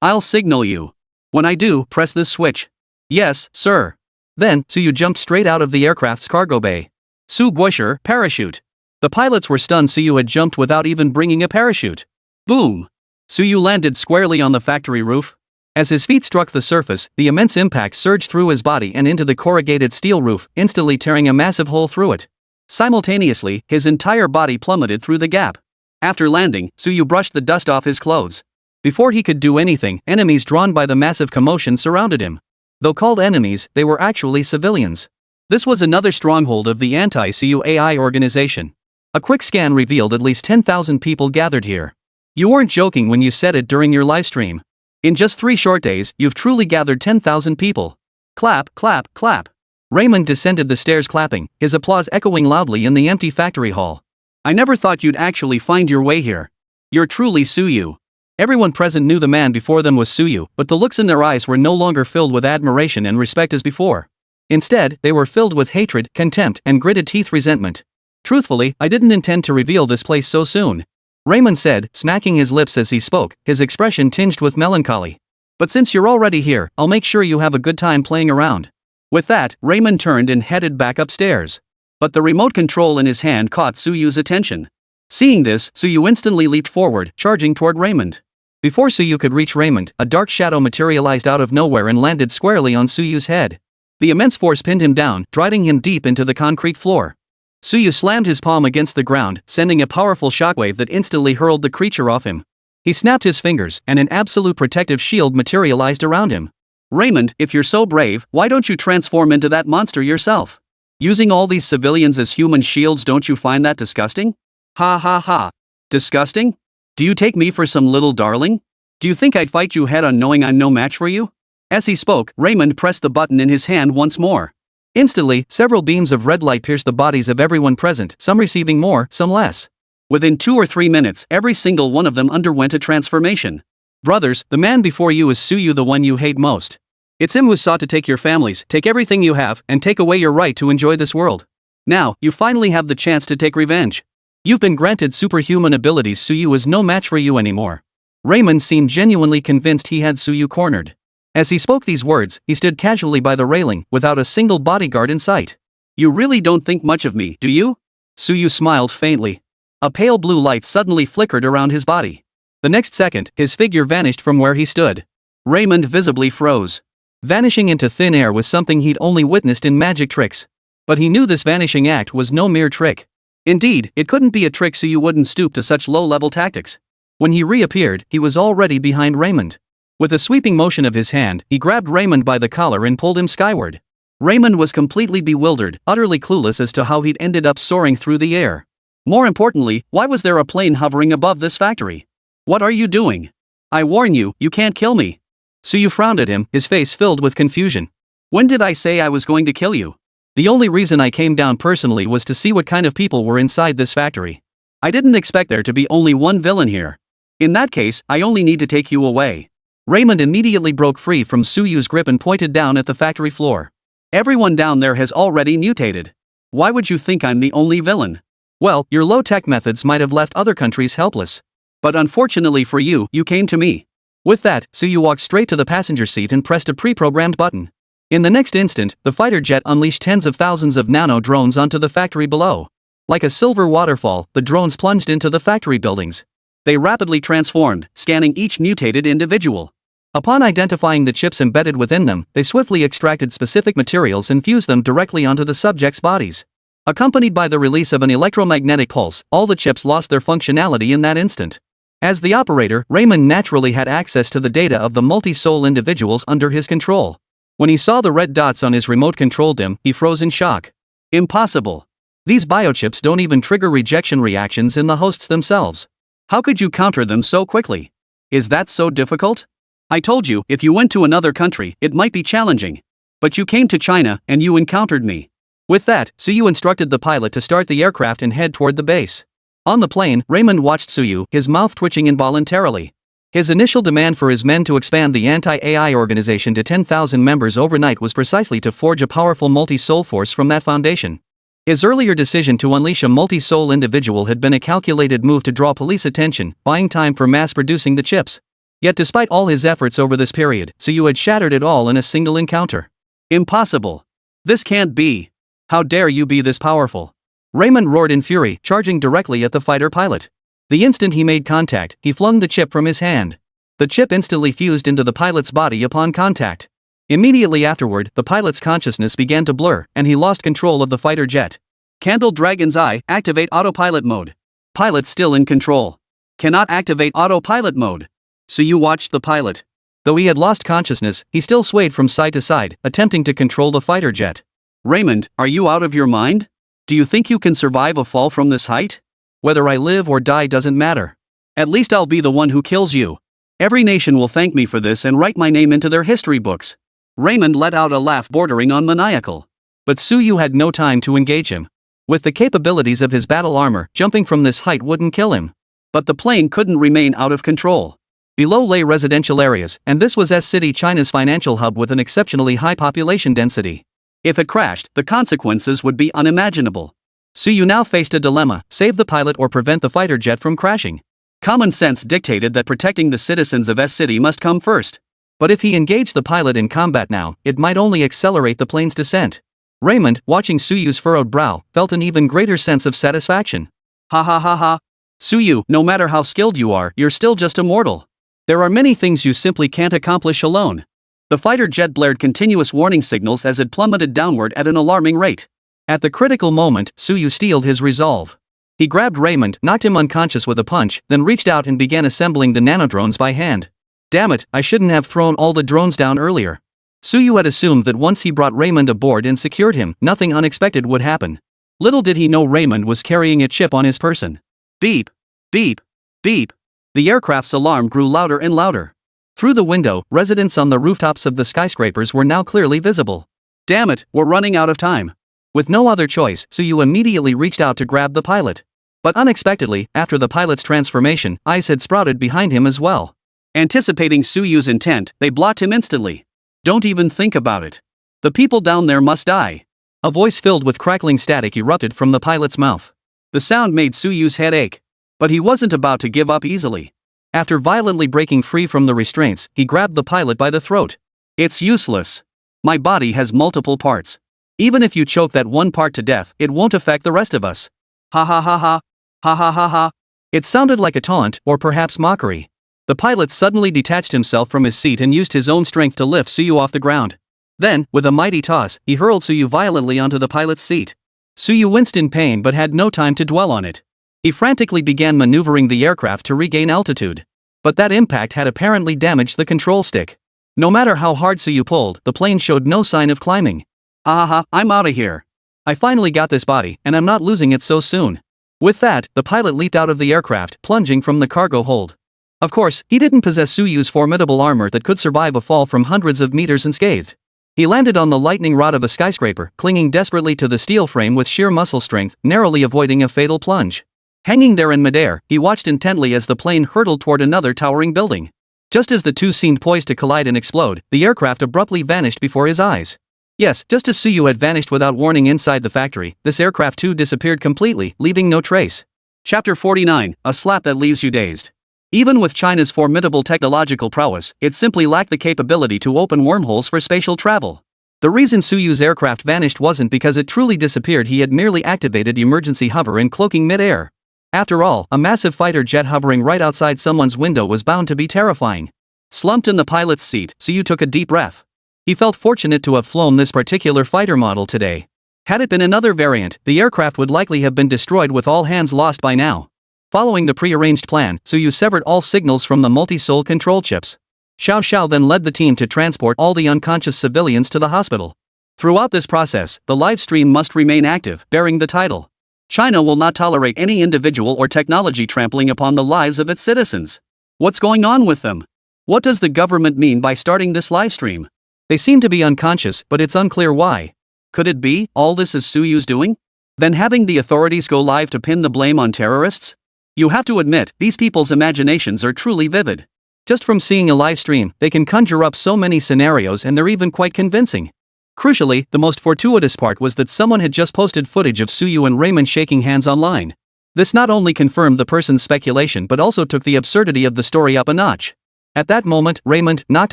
I'll signal you. When I do, press this switch. Yes, sir. Then, Suyu jumped straight out of the aircraft's cargo bay. Su Guosher, parachute. The pilots were stunned. Suyu had jumped without even bringing a parachute. Boom! Suyu landed squarely on the factory roof. As his feet struck the surface, the immense impact surged through his body and into the corrugated steel roof, instantly tearing a massive hole through it. Simultaneously, his entire body plummeted through the gap. After landing, Suyu brushed the dust off his clothes. Before he could do anything, enemies drawn by the massive commotion surrounded him. Though called enemies, they were actually civilians. This was another stronghold of the anti-Suyu AI organization. A quick scan revealed at least 10,000 people gathered here. You weren't joking when you said it during your livestream. In just 3 short days, you've truly gathered 10,000 people. Clap, clap, clap. Raymond descended the stairs clapping, his applause echoing loudly in the empty factory hall. I never thought you'd actually find your way here. You're truly Suyu. Everyone present knew the man before them was Suyu, but the looks in their eyes were no longer filled with admiration and respect as before. Instead, they were filled with hatred, contempt, and gritted teeth resentment. Truthfully, I didn't intend to reveal this place so soon, Raymond said, smacking his lips as he spoke, his expression tinged with melancholy. But since you're already here, I'll make sure you have a good time playing around. With that, Raymond turned and headed back upstairs. But the remote control in his hand caught Suyu's attention. Seeing this, Suyu instantly leaped forward, charging toward Raymond. Before Suyu could reach Raymond, a dark shadow materialized out of nowhere and landed squarely on Suyu's head. The immense force pinned him down, driving him deep into the concrete floor. Suyu slammed his palm against the ground, sending a powerful shockwave that instantly hurled the creature off him. He snapped his fingers, and an absolute protective shield materialized around him. Raymond, if you're so brave, why don't you transform into that monster yourself? Using all these civilians as human shields, don't you find that disgusting? Ha ha ha. Disgusting? Do you take me for some little darling? Do you think I'd fight you head on knowing I'm no match for you? As he spoke, Raymond pressed the button in his hand once more. Instantly, several beams of red light pierced the bodies of everyone present, some receiving more, some less. Within 2 or 3 minutes, every single one of them underwent a transformation. Brothers, the man before you is Suyu, the one you hate most. It's him who sought to take your families, take everything you have, and take away your right to enjoy this world. Now, you finally have the chance to take revenge. You've been granted superhuman abilities. Suyu is no match for you anymore. Raymond seemed genuinely convinced he had Suyu cornered. As he spoke these words, he stood casually by the railing, without a single bodyguard in sight. You really don't think much of me, do you? Suyu smiled faintly. A pale blue light suddenly flickered around his body. The next second, his figure vanished from where he stood. Raymond visibly froze. Vanishing into thin air was something he'd only witnessed in magic tricks. But he knew this vanishing act was no mere trick. Indeed, it couldn't be a trick, so you wouldn't stoop to such low-level tactics. When he reappeared, he was already behind Raymond. With a sweeping motion of his hand, he grabbed Raymond by the collar and pulled him skyward. Raymond was completely bewildered, utterly clueless as to how he'd ended up soaring through the air. More importantly, why was there a plane hovering above this factory? What are you doing? I warn you, you can't kill me. Suyu frowned at him, his face filled with confusion. When did I say I was going to kill you? The only reason I came down personally was to see what kind of people were inside this factory. I didn't expect there to be only one villain here. In that case, I only need to take you away. Raymond immediately broke free from Suyu's grip and pointed down at the factory floor. Everyone down there has already mutated. Why would you think I'm the only villain? Well, your low-tech methods might have left other countries helpless. But unfortunately for you, you came to me. With that, Suyu walked straight to the passenger seat and pressed a pre-programmed button. In the next instant, the fighter jet unleashed tens of thousands of nano-drones onto the factory below. Like a silver waterfall, the drones plunged into the factory buildings. They rapidly transformed, scanning each mutated individual. Upon identifying the chips embedded within them, they swiftly extracted specific materials and fused them directly onto the subjects' bodies. Accompanied by the release of an electromagnetic pulse, all the chips lost their functionality in that instant. As the operator, Raymond naturally had access to the data of the multi-soul individuals under his control. When he saw the red dots on his remote control DIM, he froze in shock. Impossible. These biochips don't even trigger rejection reactions in the hosts themselves. How could you counter them so quickly? Is that so difficult? I told you, if you went to another country, it might be challenging. But you came to China, and you encountered me. With that, Suyu instructed the pilot to start the aircraft and head toward the base. On the plane, Raymond watched Suyu, his mouth twitching involuntarily. His initial demand for his men to expand the anti-AI organization to 10,000 members overnight was precisely to forge a powerful multi-soul force from that foundation. His earlier decision to unleash a multi-soul individual had been a calculated move to draw police attention, buying time for mass-producing the chips. Yet despite all his efforts over this period, Suyu had shattered it all in a single encounter. Impossible. This can't be. How dare you be this powerful? Raymond roared in fury, charging directly at the fighter pilot. The instant he made contact, he flung the chip from his hand. The chip instantly fused into the pilot's body upon contact. Immediately afterward, the pilot's consciousness began to blur, and he lost control of the fighter jet. Candle Dragon's Eye, activate autopilot mode. Pilot still in control. Cannot activate autopilot mode. Suyu watched the pilot. Though he had lost consciousness, he still swayed from side to side, attempting to control the fighter jet. Raymond, are you out of your mind? Do you think you can survive a fall from this height? Whether I live or die doesn't matter. At least I'll be the one who kills you. Every nation will thank me for this and write my name into their history books. Raymond let out a laugh bordering on maniacal. But Suyu had no time to engage him. With the capabilities of his battle armor, jumping from this height wouldn't kill him. But the plane couldn't remain out of control. Below lay residential areas, and this was S-City, China's financial hub with an exceptionally high population density. If it crashed, the consequences would be unimaginable. Suyu now faced a dilemma: save the pilot or prevent the fighter jet from crashing. Common sense dictated that protecting the citizens of S-City must come first. But if he engaged the pilot in combat now, it might only accelerate the plane's descent. Raymond, watching Suyu's furrowed brow, felt an even greater sense of satisfaction. Ha ha ha ha. Suyu, no matter how skilled you are, you're still just a mortal. There are many things you simply can't accomplish alone. The fighter jet blared continuous warning signals as it plummeted downward at an alarming rate. At the critical moment, Suyu steeled his resolve. He grabbed Raymond, knocked him unconscious with a punch, then reached out and began assembling the nanodrones by hand. Damn it, I shouldn't have thrown all the drones down earlier. Suyu had assumed that once he brought Raymond aboard and secured him, nothing unexpected would happen. Little did he know Raymond was carrying a chip on his person. Beep, beep, beep. The aircraft's alarm grew louder and louder. Through the window, residents on the rooftops of the skyscrapers were now clearly visible. Damn it, we're running out of time. With no other choice, Suyu immediately reached out to grab the pilot. But unexpectedly, after the pilot's transformation, eyes had sprouted behind him as well. Anticipating Suyu's intent, they blocked him instantly. Don't even think about it. The people down there must die. A voice filled with crackling static erupted from the pilot's mouth. The sound made Suyu's head ache. But he wasn't about to give up easily. After violently breaking free from the restraints, he grabbed the pilot by the throat. It's useless. My body has multiple parts. Even if you choke that one part to death, it won't affect the rest of us. Ha ha ha ha. Ha ha ha ha. It sounded like a taunt, or perhaps mockery. The pilot suddenly detached himself from his seat and used his own strength to lift Suyu off the ground. Then, with a mighty toss, he hurled Suyu violently onto the pilot's seat. Suyu winced in pain but had no time to dwell on it. He frantically began maneuvering the aircraft to regain altitude. But that impact had apparently damaged the control stick. No matter how hard Suyu pulled, the plane showed no sign of climbing. Ahaha, I'm outta here. I finally got this body, and I'm not losing it so soon. With that, the pilot leaped out of the aircraft, plunging from the cargo hold. Of course, he didn't possess Suyu's formidable armor that could survive a fall from hundreds of meters unscathed. He landed on the lightning rod of a skyscraper, clinging desperately to the steel frame with sheer muscle strength, narrowly avoiding a fatal plunge. Hanging there in midair, he watched intently as the plane hurtled toward another towering building. Just as the two seemed poised to collide and explode, the aircraft abruptly vanished before his eyes. Yes, just as Suyu had vanished without warning inside the factory, this aircraft too disappeared completely, leaving no trace. Chapter 49, A Slap That Leaves You Dazed. Even with China's formidable technological prowess, it simply lacked the capability to open wormholes for spatial travel. The reason Suyu's aircraft vanished wasn't because it truly disappeared, he had merely activated emergency hover and cloaking mid-air. After all, a massive fighter jet hovering right outside someone's window was bound to be terrifying. Slumped in the pilot's seat, Suyu took a deep breath. He felt fortunate to have flown this particular fighter model today. Had it been another variant, the aircraft would likely have been destroyed with all hands lost by now. Following the pre-arranged plan, Suyu severed all signals from the multi-soul control chips. Xiao Xiao then led the team to transport all the unconscious civilians to the hospital. Throughout this process, the live stream must remain active, bearing the title, China will not tolerate any individual or technology trampling upon the lives of its citizens. What's going on with them? What does the government mean by starting this live stream? They seem to be unconscious, but it's unclear why. Could it be all this is Suyu's doing? Then having the authorities go live to pin the blame on terrorists? You have to admit, these people's imaginations are truly vivid. Just from seeing a live stream, they can conjure up so many scenarios and they're even quite convincing. Crucially, the most fortuitous part was that someone had just posted footage of Suyu and Raymond shaking hands online. This not only confirmed the person's speculation but also took the absurdity of the story up a notch. At that moment, Raymond, knocked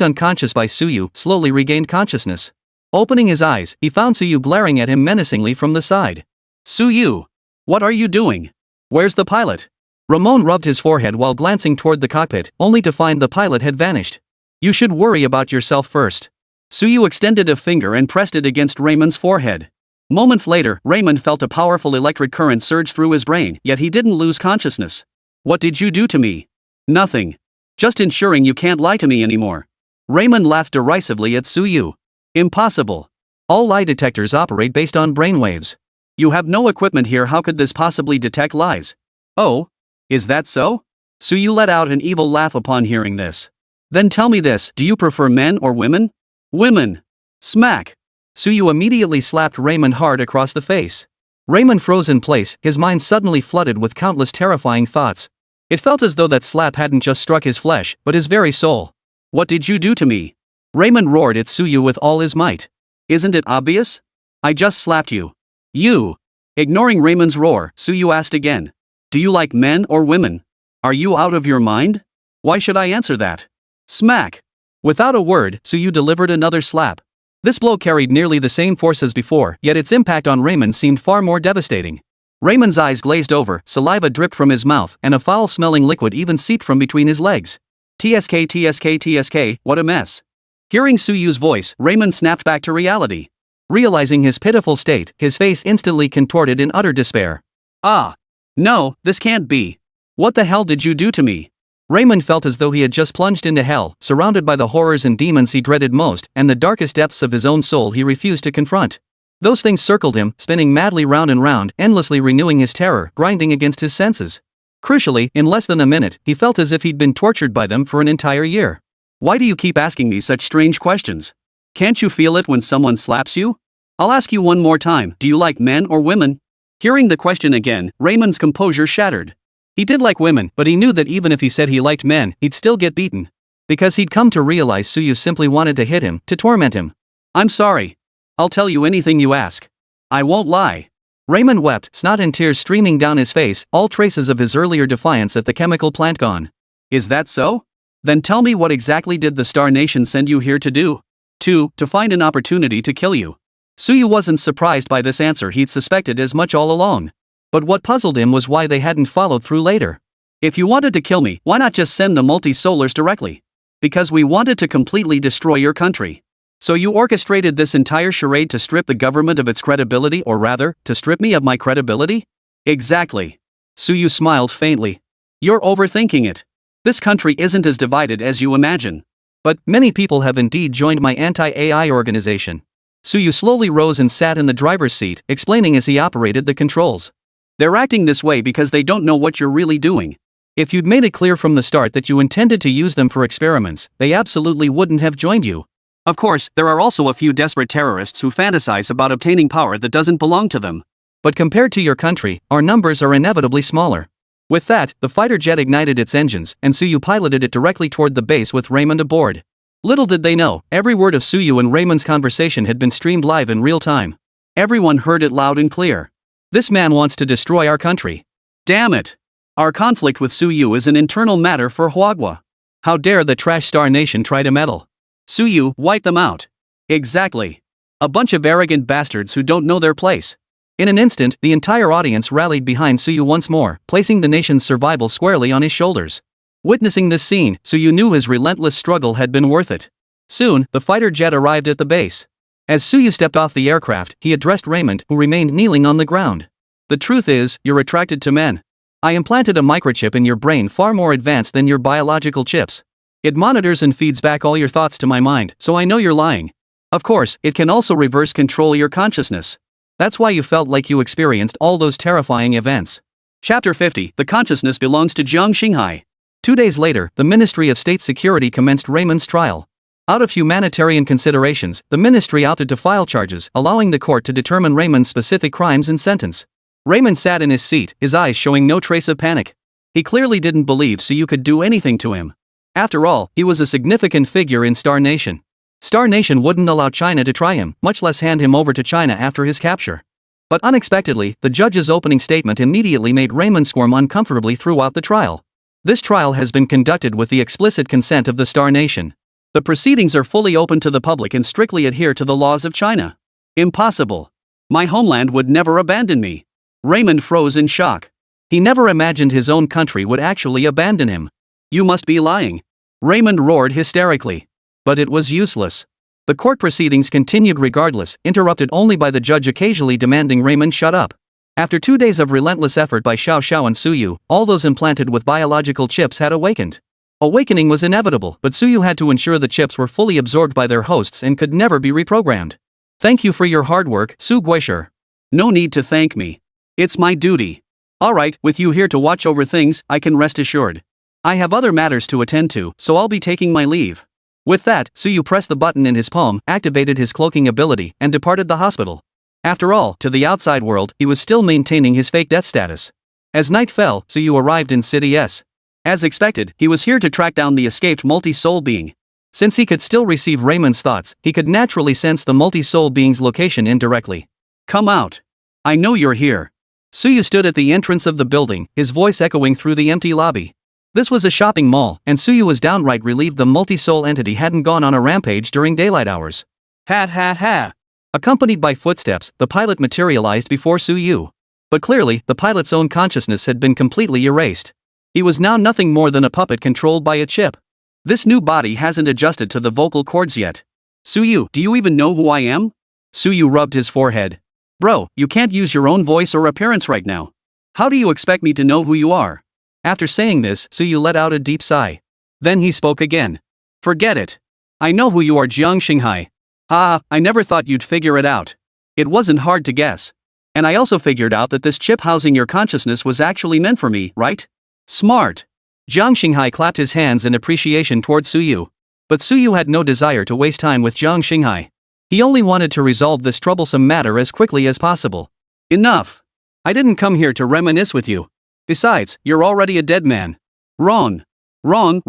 unconscious by Suyu, slowly regained consciousness. Opening his eyes, he found Suyu glaring at him menacingly from the side. Suyu! What are you doing? Where's the pilot? Ramon rubbed his forehead while glancing toward the cockpit, only to find the pilot had vanished. You should worry about yourself first. Suyu extended a finger and pressed it against Raymond's forehead. Moments later, Raymond felt a powerful electric current surge through his brain, yet he didn't lose consciousness. What did you do to me? Nothing. Just ensuring you can't lie to me anymore. Raymond laughed derisively at Suyu. Impossible. All lie detectors operate based on brainwaves. You have no equipment here, how could this possibly detect lies? Oh? Is that so? Suyu let out an evil laugh upon hearing this. Then tell me this, do you prefer men or women? Women! Smack! Suyu immediately slapped Raymond hard across the face. Raymond froze in place, his mind suddenly flooded with countless terrifying thoughts. It felt as though that slap hadn't just struck his flesh, but his very soul. What did you do to me? Raymond roared at Suyu with all his might. Isn't it obvious? I just slapped you. You! Ignoring Raymond's roar, Suyu asked again. Do you like men or women? Are you out of your mind? Why should I answer that? Smack! Without a word, Suyu delivered another slap. This blow carried nearly the same force as before, yet its impact on Raymond seemed far more devastating. Raymond's eyes glazed over, saliva dripped from his mouth, and a foul-smelling liquid even seeped from between his legs. TSK, TSK, TSK, what a mess. Hearing Suyu's voice, Raymond snapped back to reality. Realizing his pitiful state, his face instantly contorted in utter despair. Ah! No, this can't be. What the hell did you do to me? Raymond felt as though he had just plunged into hell, surrounded by the horrors and demons he dreaded most, and the darkest depths of his own soul he refused to confront. Those things circled him, spinning madly round and round, endlessly renewing his terror, grinding against his senses. Crucially, in less than a minute, he felt as if he'd been tortured by them for an entire year. Why do you keep asking me such strange questions? Can't you feel it when someone slaps you? I'll ask you one more time, do you like men or women? Hearing the question again, Raymond's composure shattered. He did like women, but he knew that even if he said he liked men, he'd still get beaten. Because he'd come to realize Suyu simply wanted to hit him, to torment him. I'm sorry. I'll tell you anything you ask. I won't lie. Raymond wept, snot and tears streaming down his face, all traces of his earlier defiance at the chemical plant gone. Is that so? Then tell me, what exactly did the Star Nation send you here to do? To find an opportunity to kill you. Suyu wasn't surprised by this answer. He'd suspected as much all along. But what puzzled him was why they hadn't followed through later. If you wanted to kill me, why not just send the multi-solars directly? Because we wanted to completely destroy your country. So you orchestrated this entire charade to strip the government of its credibility, or rather, to strip me of my credibility? Exactly. Suyu smiled faintly. You're overthinking it. This country isn't as divided as you imagine. But many people have indeed joined my anti-AI organization. Suyu slowly rose and sat in the driver's seat, explaining as he operated the controls. They're acting this way because they don't know what you're really doing. If you'd made it clear from the start that you intended to use them for experiments, they absolutely wouldn't have joined you. Of course, there are also a few desperate terrorists who fantasize about obtaining power that doesn't belong to them. But compared to your country, our numbers are inevitably smaller. With that, the fighter jet ignited its engines, and Suyu piloted it directly toward the base with Raymond aboard. Little did they know, every word of Suyu and Raymond's conversation had been streamed live in real time. Everyone heard it loud and clear. This man wants to destroy our country. Damn it! Our conflict with Suyu is an internal matter for Huagua. How dare the trash Star Nation try to meddle? Suyu, wipe them out. Exactly. A bunch of arrogant bastards who don't know their place. In an instant, the entire audience rallied behind Suyu once more, placing the nation's survival squarely on his shoulders. Witnessing this scene, Suyu knew his relentless struggle had been worth it. Soon, the fighter jet arrived at the base. As Suyu stepped off the aircraft, he addressed Raymond, who remained kneeling on the ground. The truth is, you're attracted to men. I implanted a microchip in your brain far more advanced than your biological chips. It monitors and feeds back all your thoughts to my mind, so I know you're lying. Of course, it can also reverse control your consciousness. That's why you felt like you experienced all those terrifying events. Chapter 50, The Consciousness Belongs to Jiang Xinghai. 2 days later, the Ministry of State Security commenced Raymond's trial. Out of humanitarian considerations, the ministry opted to file charges, allowing the court to determine Raymond's specific crimes and sentence. Raymond sat in his seat, his eyes showing no trace of panic. He clearly didn't believe Suyu could do anything to him. After all, he was a significant figure in Star Nation. Star Nation wouldn't allow China to try him, much less hand him over to China after his capture. But unexpectedly, the judge's opening statement immediately made Raymond squirm uncomfortably throughout the trial. This trial has been conducted with the explicit consent of the Star Nation. The proceedings are fully open to the public and strictly adhere to the laws of China. Impossible. My homeland would never abandon me. Raymond froze in shock. He never imagined his own country would actually abandon him. You must be lying. Raymond roared hysterically. But it was useless. The court proceedings continued regardless, interrupted only by the judge occasionally demanding Raymond shut up. After 2 days of relentless effort by Xiao Xiao and Suyu, all those implanted with biological chips had awakened. Awakening was inevitable, but Suyu had to ensure the chips were fully absorbed by their hosts and could never be reprogrammed. Thank you for your hard work, Su Guisher. No need to thank me. It's my duty. Alright, with you here to watch over things, I can rest assured. I have other matters to attend to, so I'll be taking my leave. With that, Suyu pressed the button in his palm, activated his cloaking ability, and departed the hospital. After all, to the outside world, he was still maintaining his fake death status. As night fell, Suyu arrived in City S. As expected, he was here to track down the escaped multi-soul being. Since he could still receive Raymond's thoughts, he could naturally sense the multi-soul being's location indirectly. Come out. I know you're here. Suyu stood at the entrance of the building, his voice echoing through the empty lobby. This was a shopping mall, and Suyu was downright relieved the multi-soul entity hadn't gone on a rampage during daylight hours. Ha ha ha. Accompanied by footsteps, the pilot materialized before Suyu. But clearly, the pilot's own consciousness had been completely erased. He was now nothing more than a puppet controlled by a chip. This new body hasn't adjusted to the vocal cords yet. Suyu, do you even know who I am? Suyu rubbed his forehead. Bro, you can't use your own voice or appearance right now. How do you expect me to know who you are? After saying this, Suyu let out a deep sigh. Then he spoke again. Forget it. I know who you are, Jiang Xinghai. I never thought you'd figure it out. It wasn't hard to guess. And I also figured out that this chip housing your consciousness was actually meant for me, right? Smart. Jiang Xinghai clapped his hands in appreciation toward Suyu. But Suyu had no desire to waste time with Jiang Xinghai. He only wanted to resolve this troublesome matter as quickly as possible. Enough. I didn't come here to reminisce with you. Besides, you're already a dead man. Wrong. Wrong,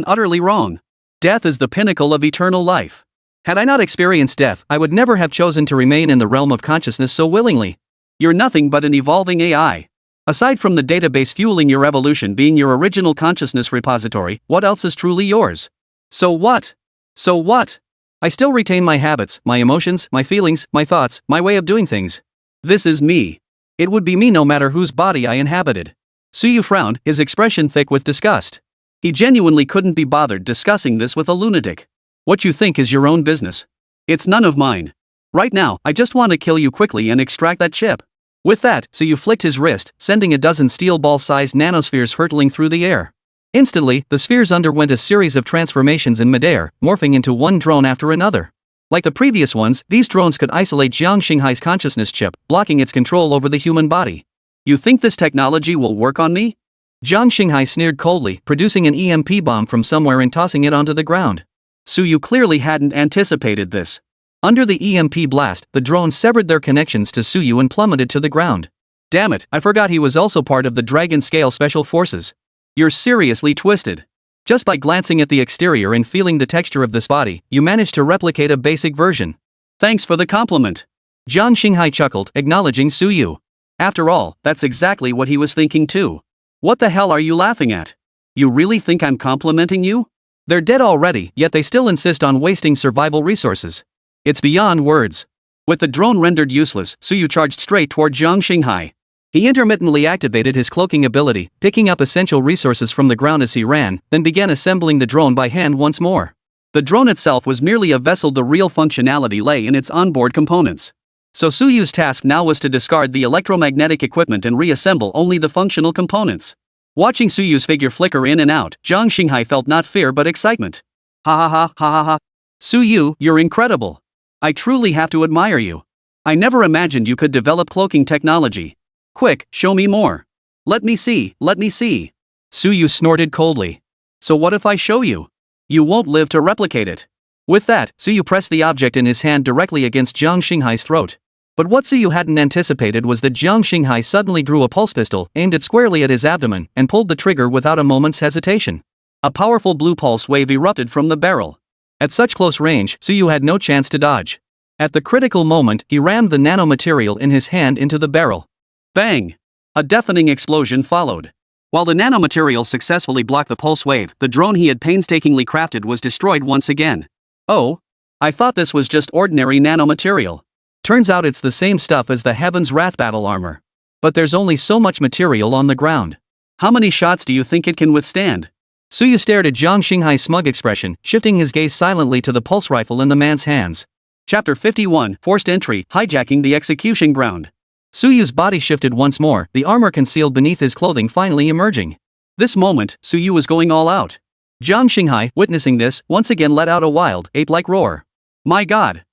utterly wrong. Death is the pinnacle of eternal life. Had I not experienced death, I would never have chosen to remain in the realm of consciousness so willingly. You're nothing but an evolving AI. Aside from the database fueling your evolution being your original consciousness repository, what else is truly yours? So what? I still retain my habits, my emotions, my feelings, my thoughts, my way of doing things. This is me. It would be me no matter whose body I inhabited. Suyu frowned, his expression thick with disgust. He genuinely couldn't be bothered discussing this with a lunatic. What you think is your own business. It's none of mine. Right now, I just want to kill you quickly and extract that chip. With that, Suyu flicked his wrist, sending a dozen steel ball-sized nanospheres hurtling through the air. Instantly, the spheres underwent a series of transformations in midair, morphing into one drone after another. Like the previous ones, these drones could isolate Jiang Xinghai's consciousness chip, blocking its control over the human body. You think this technology will work on me? Jiang Xinghai sneered coldly, producing an EMP bomb from somewhere and tossing it onto the ground. Suyu clearly hadn't anticipated this. Under the EMP blast, the drones severed their connections to Suyu and plummeted to the ground. Damn it, I forgot he was also part of the Dragon Scale Special Forces. You're seriously twisted. Just by glancing at the exterior and feeling the texture of this body, you managed to replicate a basic version. Thanks for the compliment. Jiang Xinghai chuckled, acknowledging Suyu. After all, that's exactly what he was thinking too. What the hell are you laughing at? You really think I'm complimenting you? They're dead already, yet they still insist on wasting survival resources. It's beyond words. With the drone rendered useless, Suyu charged straight toward Jiang Xinghai. He intermittently activated his cloaking ability, picking up essential resources from the ground as he ran, then began assembling the drone by hand once more. The drone itself was merely a vessel, the real functionality lay in its onboard components. So Suyu's task now was to discard the electromagnetic equipment and reassemble only the functional components. Watching Suyu's figure flicker in and out, Jiang Xinghai felt not fear but excitement. Ha. Suyu, you're incredible. I truly have to admire you. I never imagined you could develop cloaking technology. Quick, show me more. Let me see. Suyu snorted coldly. So what if I show you? You won't live to replicate it. With that, Suyu pressed the object in his hand directly against Jiang Xinghai's throat. But what Suyu hadn't anticipated was that Jiang Xinghai suddenly drew a pulse pistol, aimed it squarely at his abdomen, and pulled the trigger without a moment's hesitation. A powerful blue pulse wave erupted from the barrel. At such close range, Suyu had no chance to dodge. At the critical moment, he rammed the nanomaterial in his hand into the barrel. Bang! A deafening explosion followed. While the nanomaterial successfully blocked the pulse wave, the drone he had painstakingly crafted was destroyed once again. Oh? I thought this was just ordinary nanomaterial. Turns out it's the same stuff as the Heaven's Wrath battle armor. But there's only so much material on the ground. How many shots do you think it can withstand? Suyu stared at Jiang Xinghai's smug expression, shifting his gaze silently to the pulse rifle in the man's hands. Chapter 51, Forced Entry, Hijacking the Execution Ground. Suyu's body shifted once more, the armor concealed beneath his clothing finally emerging. This moment, Suyu was going all out. Jiang Xinghai, witnessing this, once again let out a wild, ape-like roar. My god!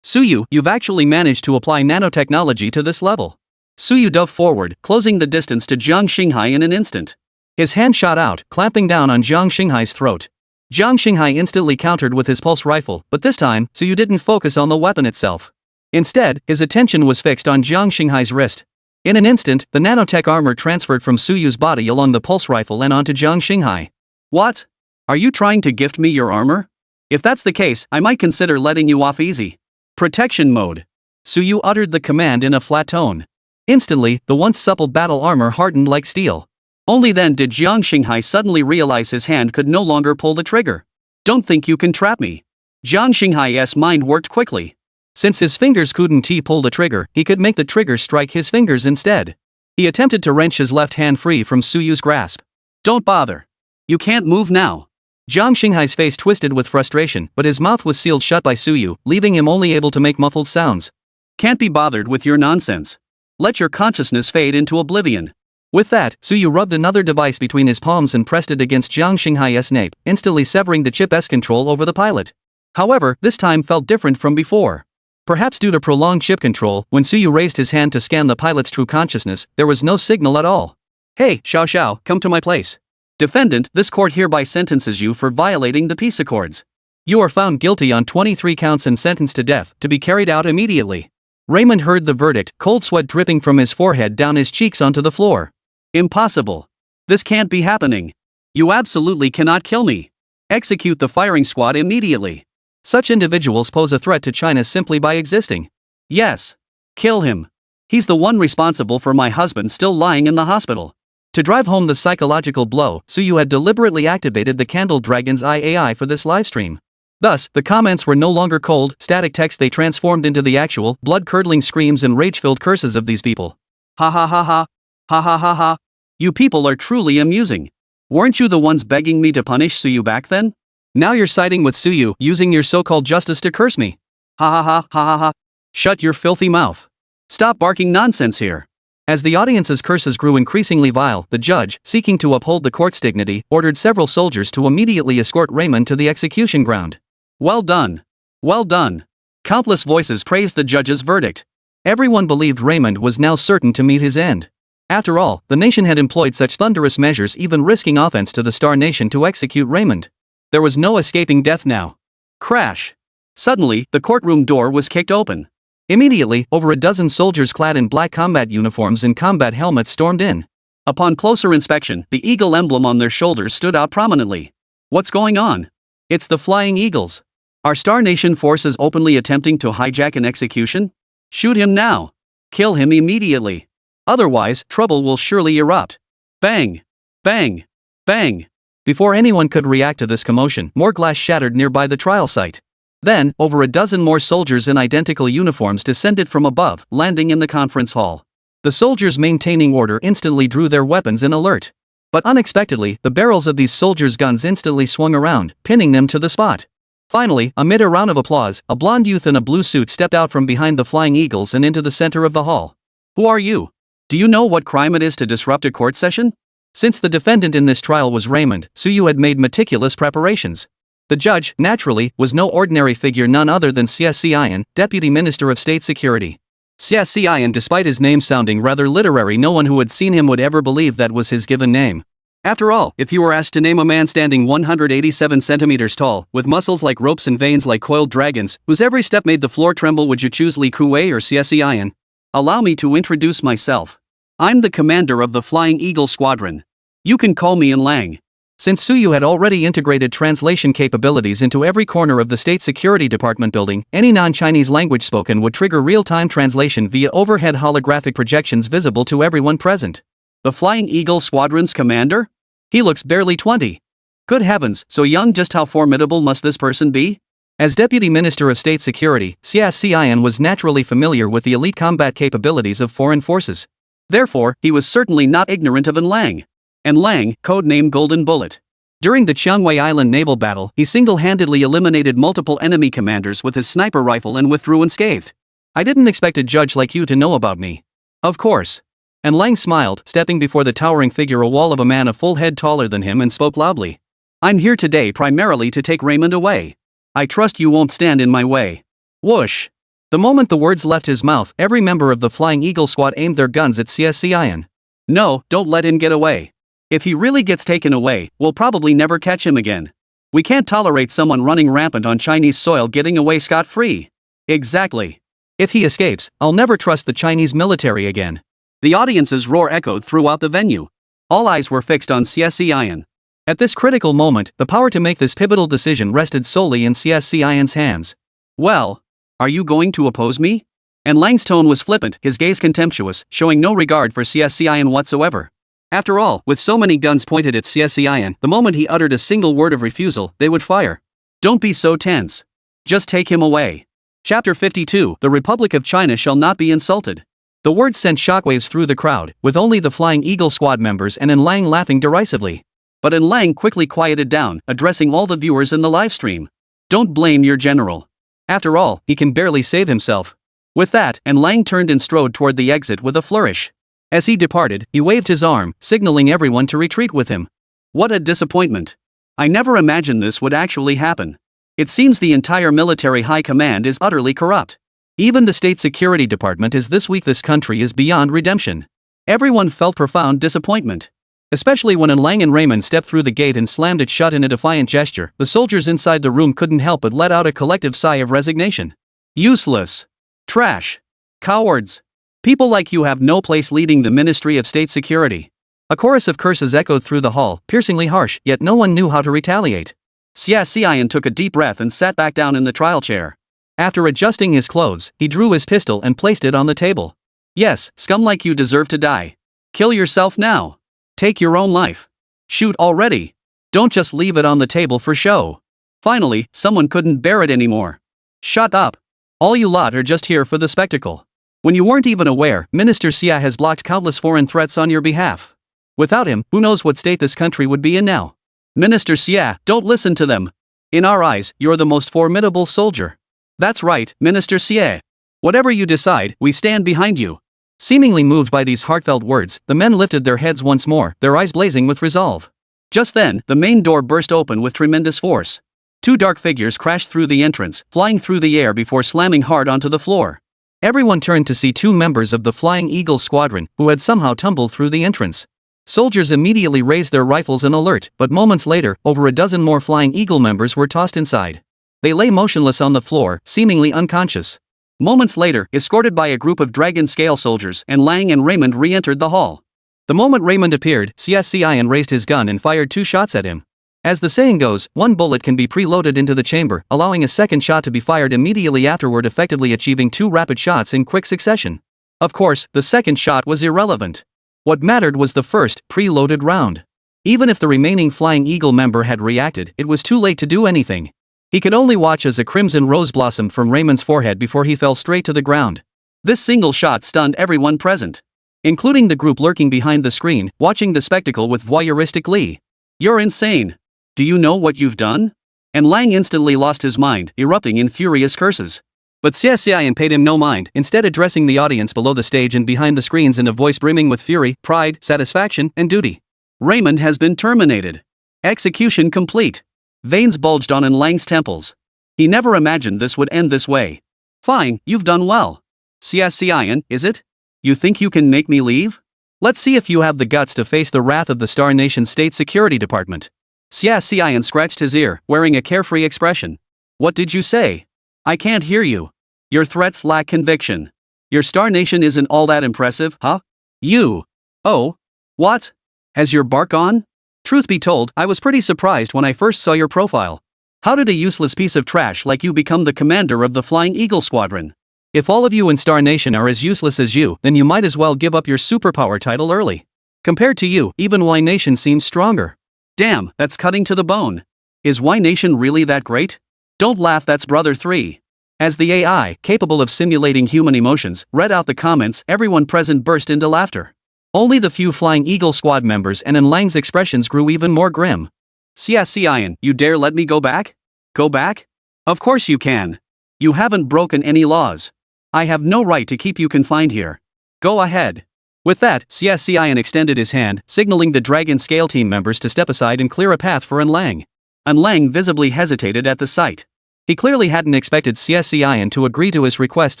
Suyu, you've actually managed to apply nanotechnology to this level. Suyu dove forward, closing the distance to Jiang Xinghai in an instant. His hand shot out, clamping down on Jiang Xinghai's throat. Jiang Xinghai instantly countered with his pulse rifle, but this time, Suyu didn't focus on the weapon itself. Instead, his attention was fixed on Jiang Xinghai's wrist. In an instant, the nanotech armor transferred from Suyu's body along the pulse rifle and onto Jiang Xinghai. What? Are you trying to gift me your armor? If that's the case, I might consider letting you off easy. Protection mode. Suyu uttered the command in a flat tone. Instantly, the once supple battle armor hardened like steel. Only then did Jiang Xinghai suddenly realize his hand could no longer pull the trigger. Don't think you can trap me. Jiang Xinghai's mind worked quickly. Since his fingers couldn't pull the trigger, he could make the trigger strike his fingers instead. He attempted to wrench his left hand free from Suyu's grasp. Don't bother. You can't move now. Jiang Xinghai's face twisted with frustration, but his mouth was sealed shut by Suyu, leaving him only able to make muffled sounds. Can't be bothered with your nonsense. Let your consciousness fade into oblivion. With that, Suyu rubbed another device between his palms and pressed it against Jiang Xinghai's nape, instantly severing the chip's control over the pilot. However, this time felt different from before. Perhaps due to prolonged chip control, when Suyu raised his hand to scan the pilot's true consciousness, there was no signal at all. Hey, Xiao Xiao, come to my place. Defendant, this court hereby sentences you for violating the peace accords. You are found guilty on 23 counts and sentenced to death, to be carried out immediately. Raymond heard the verdict, cold sweat dripping from his forehead down his cheeks onto the floor. Impossible. This can't be happening. You absolutely cannot kill me. Execute the firing squad immediately. Such individuals pose a threat to China simply by existing. Yes. Kill him. He's the one responsible for my husband still lying in the hospital. To drive home the psychological blow, Suyu had deliberately activated the Candle Dragon's AI for this livestream. Thus, the comments were no longer cold, static text, they transformed into the actual, blood-curdling screams and rage-filled curses of these people. Ha ha ha ha. Ha ha ha ha. You people are truly amusing. Weren't you the ones begging me to punish Suyu back then? Now you're siding with Suyu, using your so-called justice to curse me. Ha ha ha ha ha ha. Shut your filthy mouth. Stop barking nonsense here. As the audience's curses grew increasingly vile, the judge, seeking to uphold the court's dignity, ordered several soldiers to immediately escort Raymond to the execution ground. Well done. Well done. Countless voices praised the judge's verdict. Everyone believed Raymond was now certain to meet his end. After all, the nation had employed such thunderous measures, even risking offense to the Star Nation, to execute Raymond. There was no escaping death now. Crash. Suddenly, the courtroom door was kicked open. Immediately, over a dozen soldiers clad in black combat uniforms and combat helmets stormed in. Upon closer inspection, the eagle emblem on their shoulders stood out prominently. What's going on? It's the Flying Eagles. Are Star Nation forces openly attempting to hijack an execution? Shoot him now. Kill him immediately. Otherwise, trouble will surely erupt. Bang! Bang! Bang! Before anyone could react to this commotion, more glass shattered nearby the trial site. Then, over a dozen more soldiers in identical uniforms descended from above, landing in the conference hall. The soldiers maintaining order instantly drew their weapons in alert. But unexpectedly, the barrels of these soldiers' guns instantly swung around, pinning them to the spot. Finally, amid a round of applause, a blonde youth in a blue suit stepped out from behind the Flying Eagles and into the center of the hall. Who are you? Do you know what crime it is to disrupt a court session? Since the defendant in this trial was Raymond, Suyu had made meticulous preparations. The judge, naturally, was no ordinary figure, none other than CSCIN, Deputy Minister of State Security. CSCIN, despite his name sounding rather literary, no one who had seen him would ever believe that was his given name. After all, if you were asked to name a man standing 187 centimeters tall, with muscles like ropes and veins like coiled dragons, whose every step made the floor tremble, would you choose Li Kuei or CSCIN? Allow me to introduce myself. I'm the commander of the Flying Eagle Squadron. You can call me Lang. Since Suyu had already integrated translation capabilities into every corner of the State Security Department building, any non-Chinese language spoken would trigger real-time translation via overhead holographic projections visible to everyone present. The Flying Eagle Squadron's commander? He looks barely 20. Good heavens, so young. Just how formidable must this person be? As Deputy Minister of State Security, CSCIN was naturally familiar with the elite combat capabilities of foreign forces. Therefore, he was certainly not ignorant of Lang. Lang, codename Golden Bullet. During the Qiangwei Island naval battle, he single-handedly eliminated multiple enemy commanders with his sniper rifle and withdrew unscathed. I didn't expect a judge like you to know about me. Of course. Lang smiled, stepping before the towering figure, a wall of a man a full head taller than him, and spoke loudly. I'm here today primarily to take Raymond away. I trust you won't stand in my way. Whoosh. The moment the words left his mouth, every member of the Flying Eagle squad aimed their guns at CSCIN. No, don't let him get away. If he really gets taken away, we'll probably never catch him again. We can't tolerate someone running rampant on Chinese soil getting away scot-free. Exactly. If he escapes, I'll never trust the Chinese military again. The audience's roar echoed throughout the venue. All eyes were fixed on CSCIN. At this critical moment, the power to make this pivotal decision rested solely in CSCIN's hands. Well, are you going to oppose me? Lang's tone was flippant, his gaze contemptuous, showing no regard for CSCIN whatsoever. After all, with so many guns pointed at CSCIN, the moment he uttered a single word of refusal, they would fire. Don't be so tense. Just take him away. Chapter 52, The Republic of China shall not be insulted. The words sent shockwaves through the crowd, with only the Flying Eagle squad members and Lang laughing derisively. But Lang quickly quieted down, addressing all the viewers in the livestream. Don't blame your general. After all, he can barely save himself. With that, Lang turned and strode toward the exit with a flourish. As he departed, he waved his arm, signaling everyone to retreat with him. What a disappointment. I never imagined this would actually happen. It seems the entire military high command is utterly corrupt. Even the State Security Department is this weak. This country is beyond redemption. Everyone felt profound disappointment. Especially when Lang and Raymond stepped through the gate and slammed it shut in a defiant gesture, the soldiers inside the room couldn't help but let out a collective sigh of resignation. Useless. Trash. Cowards. People like you have no place leading the Ministry of State Security. A chorus of curses echoed through the hall, piercingly harsh, yet no one knew how to retaliate. Xian took a deep breath and sat back down in the trial chair. After adjusting his clothes, he drew his pistol and placed it on the table. Yes, scum like you deserve to die. Kill yourself now. Take your own life. Shoot already. Don't just leave it on the table for show. Finally, someone couldn't bear it anymore. Shut up. All you lot are just here for the spectacle. When you weren't even aware, Minister Xia has blocked countless foreign threats on your behalf. Without him, who knows what state this country would be in now? Minister Xia, don't listen to them. In our eyes, you're the most formidable soldier. That's right, Minister Xia. Whatever you decide, we stand behind you. Seemingly moved by these heartfelt words, the men lifted their heads once more, their eyes blazing with resolve. Just then, the main door burst open with tremendous force. Two dark figures crashed through the entrance, flying through the air before slamming hard onto the floor. Everyone turned to see two members of the Flying Eagle squadron, who had somehow tumbled through the entrance. Soldiers immediately raised their rifles in alert, but moments later, over a dozen more Flying Eagle members were tossed inside. They lay motionless on the floor, seemingly unconscious. Moments later, escorted by a group of dragon scale soldiers, Lang and Raymond re-entered the hall. The moment Raymond appeared, Xian raised his gun and fired 2 shots at him. As the saying goes, one bullet can be preloaded into the chamber, allowing a second shot to be fired immediately afterward, effectively achieving 2 rapid shots in quick succession. Of course, the second shot was irrelevant. What mattered was the first, preloaded round. Even if the remaining Flying Eagle member had reacted, it was too late to do anything. He could only watch as a crimson rose blossomed from Raymond's forehead before he fell straight to the ground. This single shot stunned everyone present, including the group lurking behind the screen, watching the spectacle with voyeuristic glee. You're insane. Do you know what you've done? And Lang instantly lost his mind, erupting in furious curses. But Xian paid him no mind, instead addressing the audience below the stage and behind the screens in a voice brimming with fury, pride, satisfaction, and duty. Raymond has been terminated. Execution complete. Veins bulged on Lang's temples. He never imagined this would end this way. Fine, you've done well. Xian, is it? You think you can make me leave? Let's see if you have the guts to face the wrath of the Star Nation State Security Department. Xian scratched his ear, wearing a carefree expression. What did you say? I can't hear you. Your threats lack conviction. Your Star Nation isn't all that impressive, huh? You. Oh. What? Has your bark gone? Truth be told, I was pretty surprised when I first saw your profile. How did a useless piece of trash like you become the commander of the Flying Eagle Squadron? If all of you in Star Nation are as useless as you, then you might as well give up your superpower title early. Compared to you, even Y Nation seems stronger. Damn, that's cutting to the bone. Is Y Nation really that great? Don't laugh, that's Brother 3. As the AI, capable of simulating human emotions, read out the comments, everyone present burst into laughter. Only the few Flying Eagle squad members and Lang's expressions grew even more grim. Xian, you dare let me go back? Go back? Of course you can. You haven't broken any laws. I have no right to keep you confined here. Go ahead. With that, Xian extended his hand, signaling the Dragon Scale team members to step aside and clear a path for Lang. Lang visibly hesitated at the sight. He clearly hadn't expected Xian to agree to his request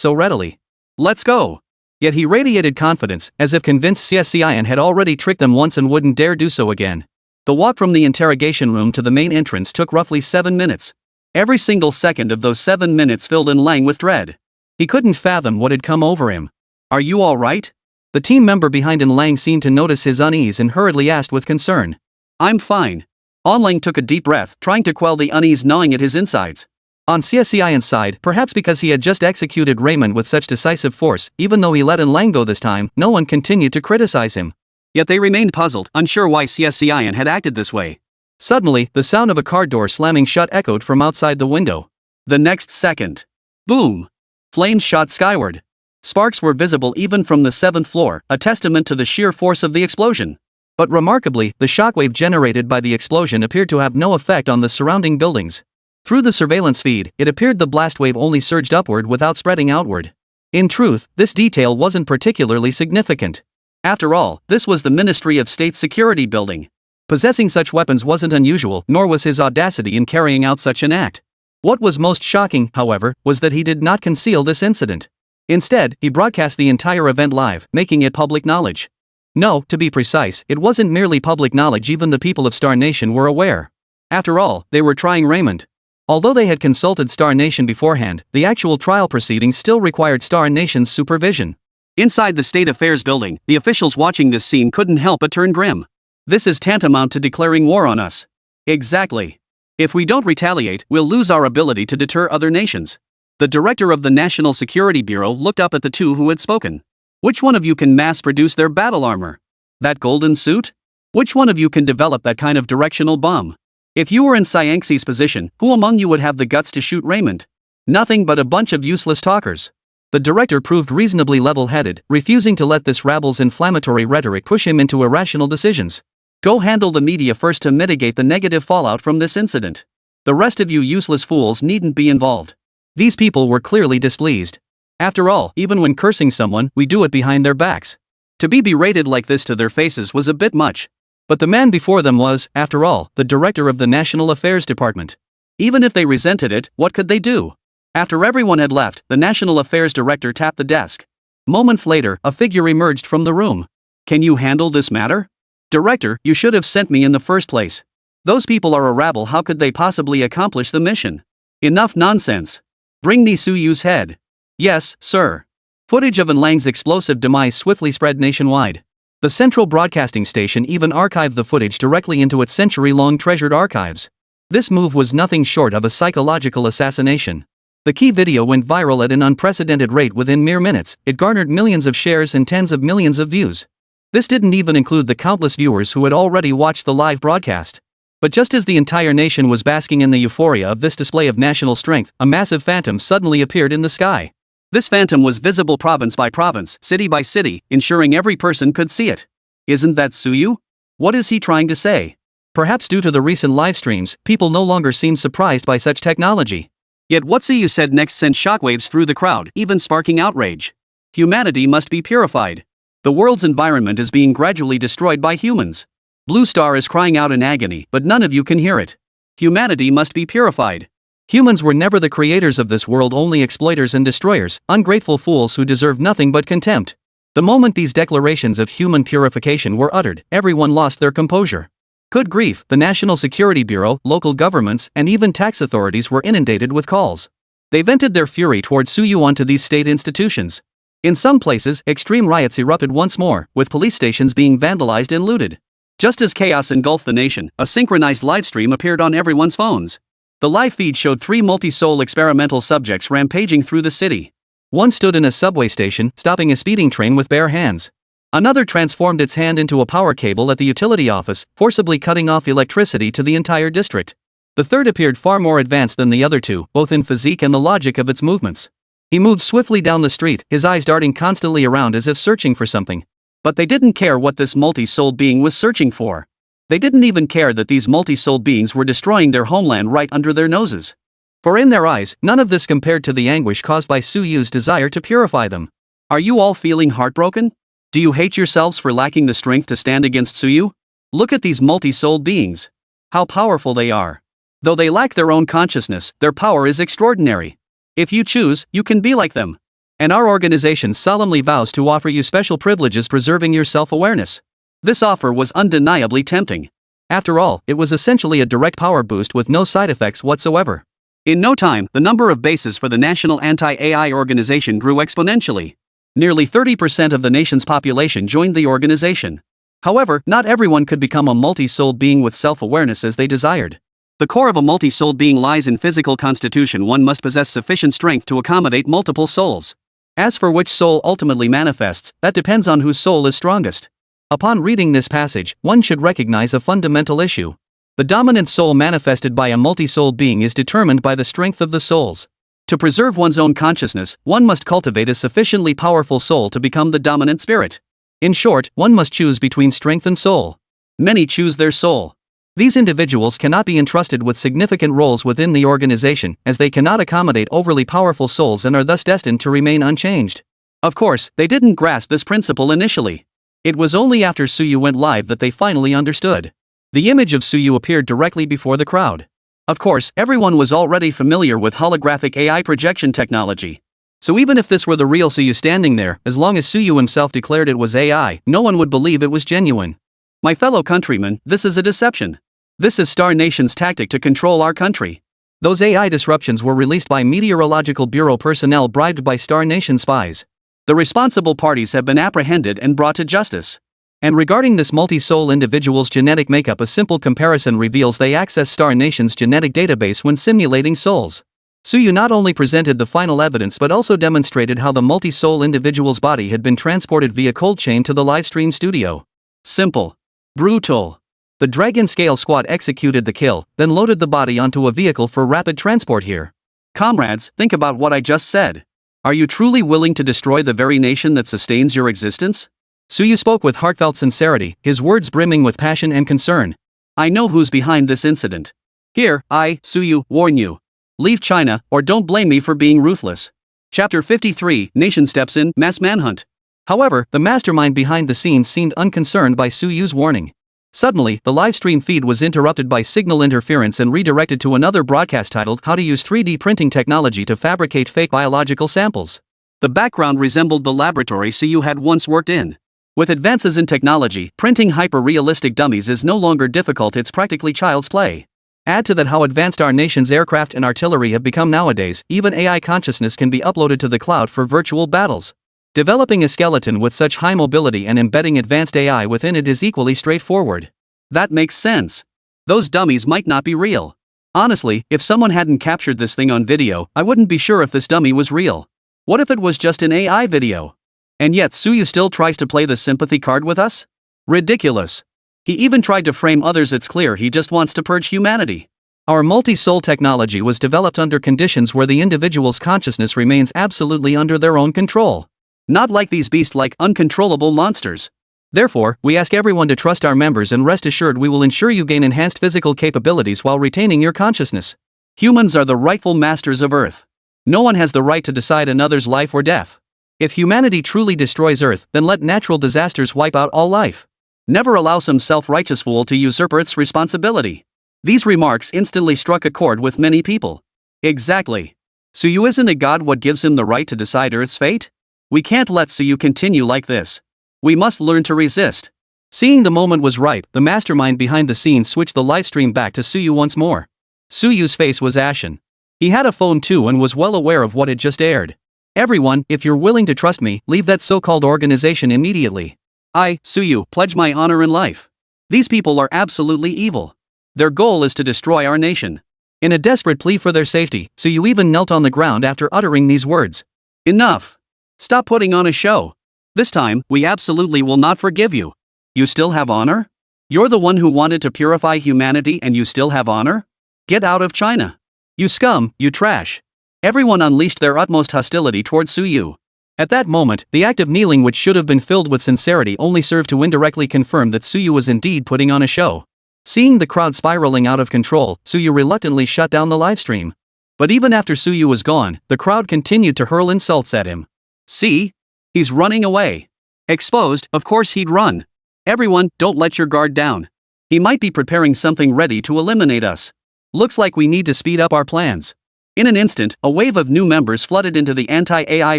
so readily. Let's go. Yet he radiated confidence, as if convinced Xian had already tricked them once and wouldn't dare do so again. The walk from the interrogation room to the main entrance took roughly 7 minutes. Every single second of those 7 minutes filled Lang with dread. He couldn't fathom what had come over him. Are you all right? The team member behind Lang seemed to notice his unease and hurriedly asked with concern. I'm fine. Lang took a deep breath, trying to quell the unease gnawing at his insides. On Xian's side, perhaps because he had just executed Raymond with such decisive force, even though he let Lang go this time, no one continued to criticize him. Yet they remained puzzled, unsure why Xian had acted this way. Suddenly, the sound of a car door slamming shut echoed from outside the window. The next second. Boom! Flames shot skyward. Sparks were visible even from the 7th floor, a testament to the sheer force of the explosion. But remarkably, the shockwave generated by the explosion appeared to have no effect on the surrounding buildings. Through the surveillance feed, it appeared the blast wave only surged upward without spreading outward. In truth, this detail wasn't particularly significant. After all, this was the Ministry of State Security building. Possessing such weapons wasn't unusual, nor was his audacity in carrying out such an act. What was most shocking, however, was that he did not conceal this incident. Instead, he broadcast the entire event live, making it public knowledge. No, to be precise, it wasn't merely public knowledge, even the people of Star Nation were aware. After all, they were trying Raymond. Although they had consulted Star Nation beforehand, the actual trial proceedings still required Star Nation's supervision. Inside the State Affairs building, the officials watching this scene couldn't help but turn grim. This is tantamount to declaring war on us. Exactly. If we don't retaliate, we'll lose our ability to deter other nations. The director of the National Security Bureau looked up at the two who had spoken. Which one of you can mass-produce their battle armor? That golden suit? Which one of you can develop that kind of directional bomb? If you were in Cyanxi's position, who among you would have the guts to shoot Raymond? Nothing but a bunch of useless talkers. The director proved reasonably level-headed, refusing to let this rabble's inflammatory rhetoric push him into irrational decisions. Go handle the media first to mitigate the negative fallout from this incident. The rest of you useless fools needn't be involved. These people were clearly displeased. After all, even when cursing someone, we do it behind their backs. To be berated like this to their faces was a bit much. But the man before them was, after all, the director of the National Affairs Department. Even if they resented it, what could they do? After everyone had left, the National Affairs Director tapped the desk. Moments later, a figure emerged from the room. Can you handle this matter? Director, you should have sent me in the first place. Those people are a rabble, how could they possibly accomplish the mission? Enough nonsense. Bring me Suyu's head. Yes, sir. Footage of Enlang's explosive demise swiftly spread nationwide. The Central Broadcasting Station even archived the footage directly into its century-long treasured archives. This move was nothing short of a psychological assassination. The key video went viral at an unprecedented rate within mere minutes. It garnered millions of shares and tens of millions of views. This didn't even include the countless viewers who had already watched the live broadcast. But just as the entire nation was basking in the euphoria of this display of national strength, a massive phantom suddenly appeared in the sky. This phantom was visible province by province, city by city, ensuring every person could see it. Isn't that Suyu? What is he trying to say? Perhaps due to the recent live streams, people no longer seemed surprised by such technology. Yet what Suyu said next sent shockwaves through the crowd, even sparking outrage. Humanity must be purified. The world's environment is being gradually destroyed by humans. Blue Star is crying out in agony, but none of you can hear it. Humanity must be purified. Humans were never the creators of this world, only exploiters and destroyers, ungrateful fools who deserve nothing but contempt. The moment these declarations of human purification were uttered, everyone lost their composure. Good grief, the National Security Bureau, local governments, and even tax authorities were inundated with calls. They vented their fury towards Suyu onto these state institutions. In some places, extreme riots erupted once more, with police stations being vandalized and looted. Just as chaos engulfed the nation, a synchronized livestream appeared on everyone's phones. The live feed showed 3 multi-soul experimental subjects rampaging through the city. One stood in a subway station, stopping a speeding train with bare hands. Another transformed its hand into a power cable at the utility office, forcibly cutting off electricity to the entire district. The third appeared far more advanced than the other two, both in physique and the logic of its movements. He moved swiftly down the street, his eyes darting constantly around as if searching for something. But they didn't care what this multi-souled being was searching for. They didn't even care that these multi-souled beings were destroying their homeland right under their noses. For in their eyes, none of this compared to the anguish caused by Suyu's desire to purify them. Are you all feeling heartbroken? Do you hate yourselves for lacking the strength to stand against Suyu? Look at these multi-souled beings. How powerful they are. Though they lack their own consciousness, their power is extraordinary. If you choose, you can be like them. And our organization solemnly vows to offer you special privileges preserving your self-awareness. This offer was undeniably tempting. After all, it was essentially a direct power boost with no side effects whatsoever. In no time, the number of bases for the National Anti-AI Organization grew exponentially. Nearly 30% of the nation's population joined the organization. However, not everyone could become a multi-souled being with self-awareness as they desired. The core of a multi-souled being lies in physical constitution. One must possess sufficient strength to accommodate multiple souls. As for which soul ultimately manifests, that depends on whose soul is strongest. Upon reading this passage, one should recognize a fundamental issue. The dominant soul manifested by a multi-souled being is determined by the strength of the souls. To preserve one's own consciousness, one must cultivate a sufficiently powerful soul to become the dominant spirit. In short, one must choose between strength and soul. Many choose their soul. These individuals cannot be entrusted with significant roles within the organization, as they cannot accommodate overly powerful souls and are thus destined to remain unchanged. Of course, they didn't grasp this principle initially. It was only after Suyu went live that they finally understood. The image of Suyu appeared directly before the crowd. Of course, everyone was already familiar with holographic AI projection technology. So even if this were the real Suyu standing there, as long as Suyu himself declared it was AI, no one would believe it was genuine. My fellow countrymen, this is a deception. This is Star Nation's tactic to control our country. Those AI disruptions were released by Meteorological Bureau personnel bribed by Star Nation spies. The responsible parties have been apprehended and brought to justice. And regarding this multi-soul individual's genetic makeup, a simple comparison reveals they access Star Nation's genetic database when simulating souls. Suyu not only presented the final evidence but also demonstrated how the multi-soul individual's body had been transported via cold chain to the livestream studio. Simple. Brutal. The Dragon Scale Squad executed the kill, then loaded the body onto a vehicle for rapid transport here. Comrades, think about what I just said. Are you truly willing to destroy the very nation that sustains your existence? Suyu spoke with heartfelt sincerity, his words brimming with passion and concern. I know who's behind this incident. Here, I, Suyu, warn you. Leave China, or don't blame me for being ruthless. Chapter 53, Nation Steps in, Mass Manhunt. However, the mastermind behind the scenes seemed unconcerned by Suyu's warning. Suddenly, the livestream feed was interrupted by signal interference and redirected to another broadcast titled How to Use 3D Printing Technology to Fabricate Fake Biological Samples. The background resembled the laboratory Suyu had once worked in. With advances in technology, printing hyper-realistic dummies is no longer difficult, it's practically child's play. Add to that how advanced our nation's aircraft and artillery have become nowadays, even AI consciousness can be uploaded to the cloud for virtual battles. Developing a skeleton with such high mobility and embedding advanced AI within it is equally straightforward. That makes sense. Those dummies might not be real. Honestly, if someone hadn't captured this thing on video, I wouldn't be sure if this dummy was real. What if it was just an AI video? And yet Suyu still tries to play the sympathy card with us? Ridiculous. He even tried to frame others. It's clear he just wants to purge humanity. Our multi-soul technology was developed under conditions where the individual's consciousness remains absolutely under their own control. Not like these beast-like, uncontrollable monsters. Therefore, we ask everyone to trust our members and rest assured we will ensure you gain enhanced physical capabilities while retaining your consciousness. Humans are the rightful masters of Earth. No one has the right to decide another's life or death. If humanity truly destroys Earth, then let natural disasters wipe out all life. Never allow some self-righteous fool to usurp Earth's responsibility. These remarks instantly struck a chord with many people. Exactly. Suyu isn't a god. What gives him the right to decide Earth's fate? We can't let Suyu continue like this. We must learn to resist. Seeing the moment was ripe, the mastermind behind the scenes switched the livestream back to Suyu once more. Suyu's face was ashen. He had a phone too and was well aware of what had just aired. Everyone, if you're willing to trust me, leave that so-called organization immediately. I, Suyu, pledge my honor and life. These people are absolutely evil. Their goal is to destroy our nation. In a desperate plea for their safety, Suyu even knelt on the ground after uttering these words. Enough. Stop putting on a show. This time, we absolutely will not forgive you. You still have honor? You're the one who wanted to purify humanity and you still have honor? Get out of China. You scum, you trash. Everyone unleashed their utmost hostility towards Suyu. At that moment, the act of kneeling, which should have been filled with sincerity, only served to indirectly confirm that Suyu was indeed putting on a show. Seeing the crowd spiraling out of control, Suyu reluctantly shut down the livestream. But even after Suyu was gone, the crowd continued to hurl insults at him. See? He's running away. Exposed, of course he'd run. Everyone, don't let your guard down. He might be preparing something ready to eliminate us. Looks like we need to speed up our plans. In an instant, a wave of new members flooded into the anti-AI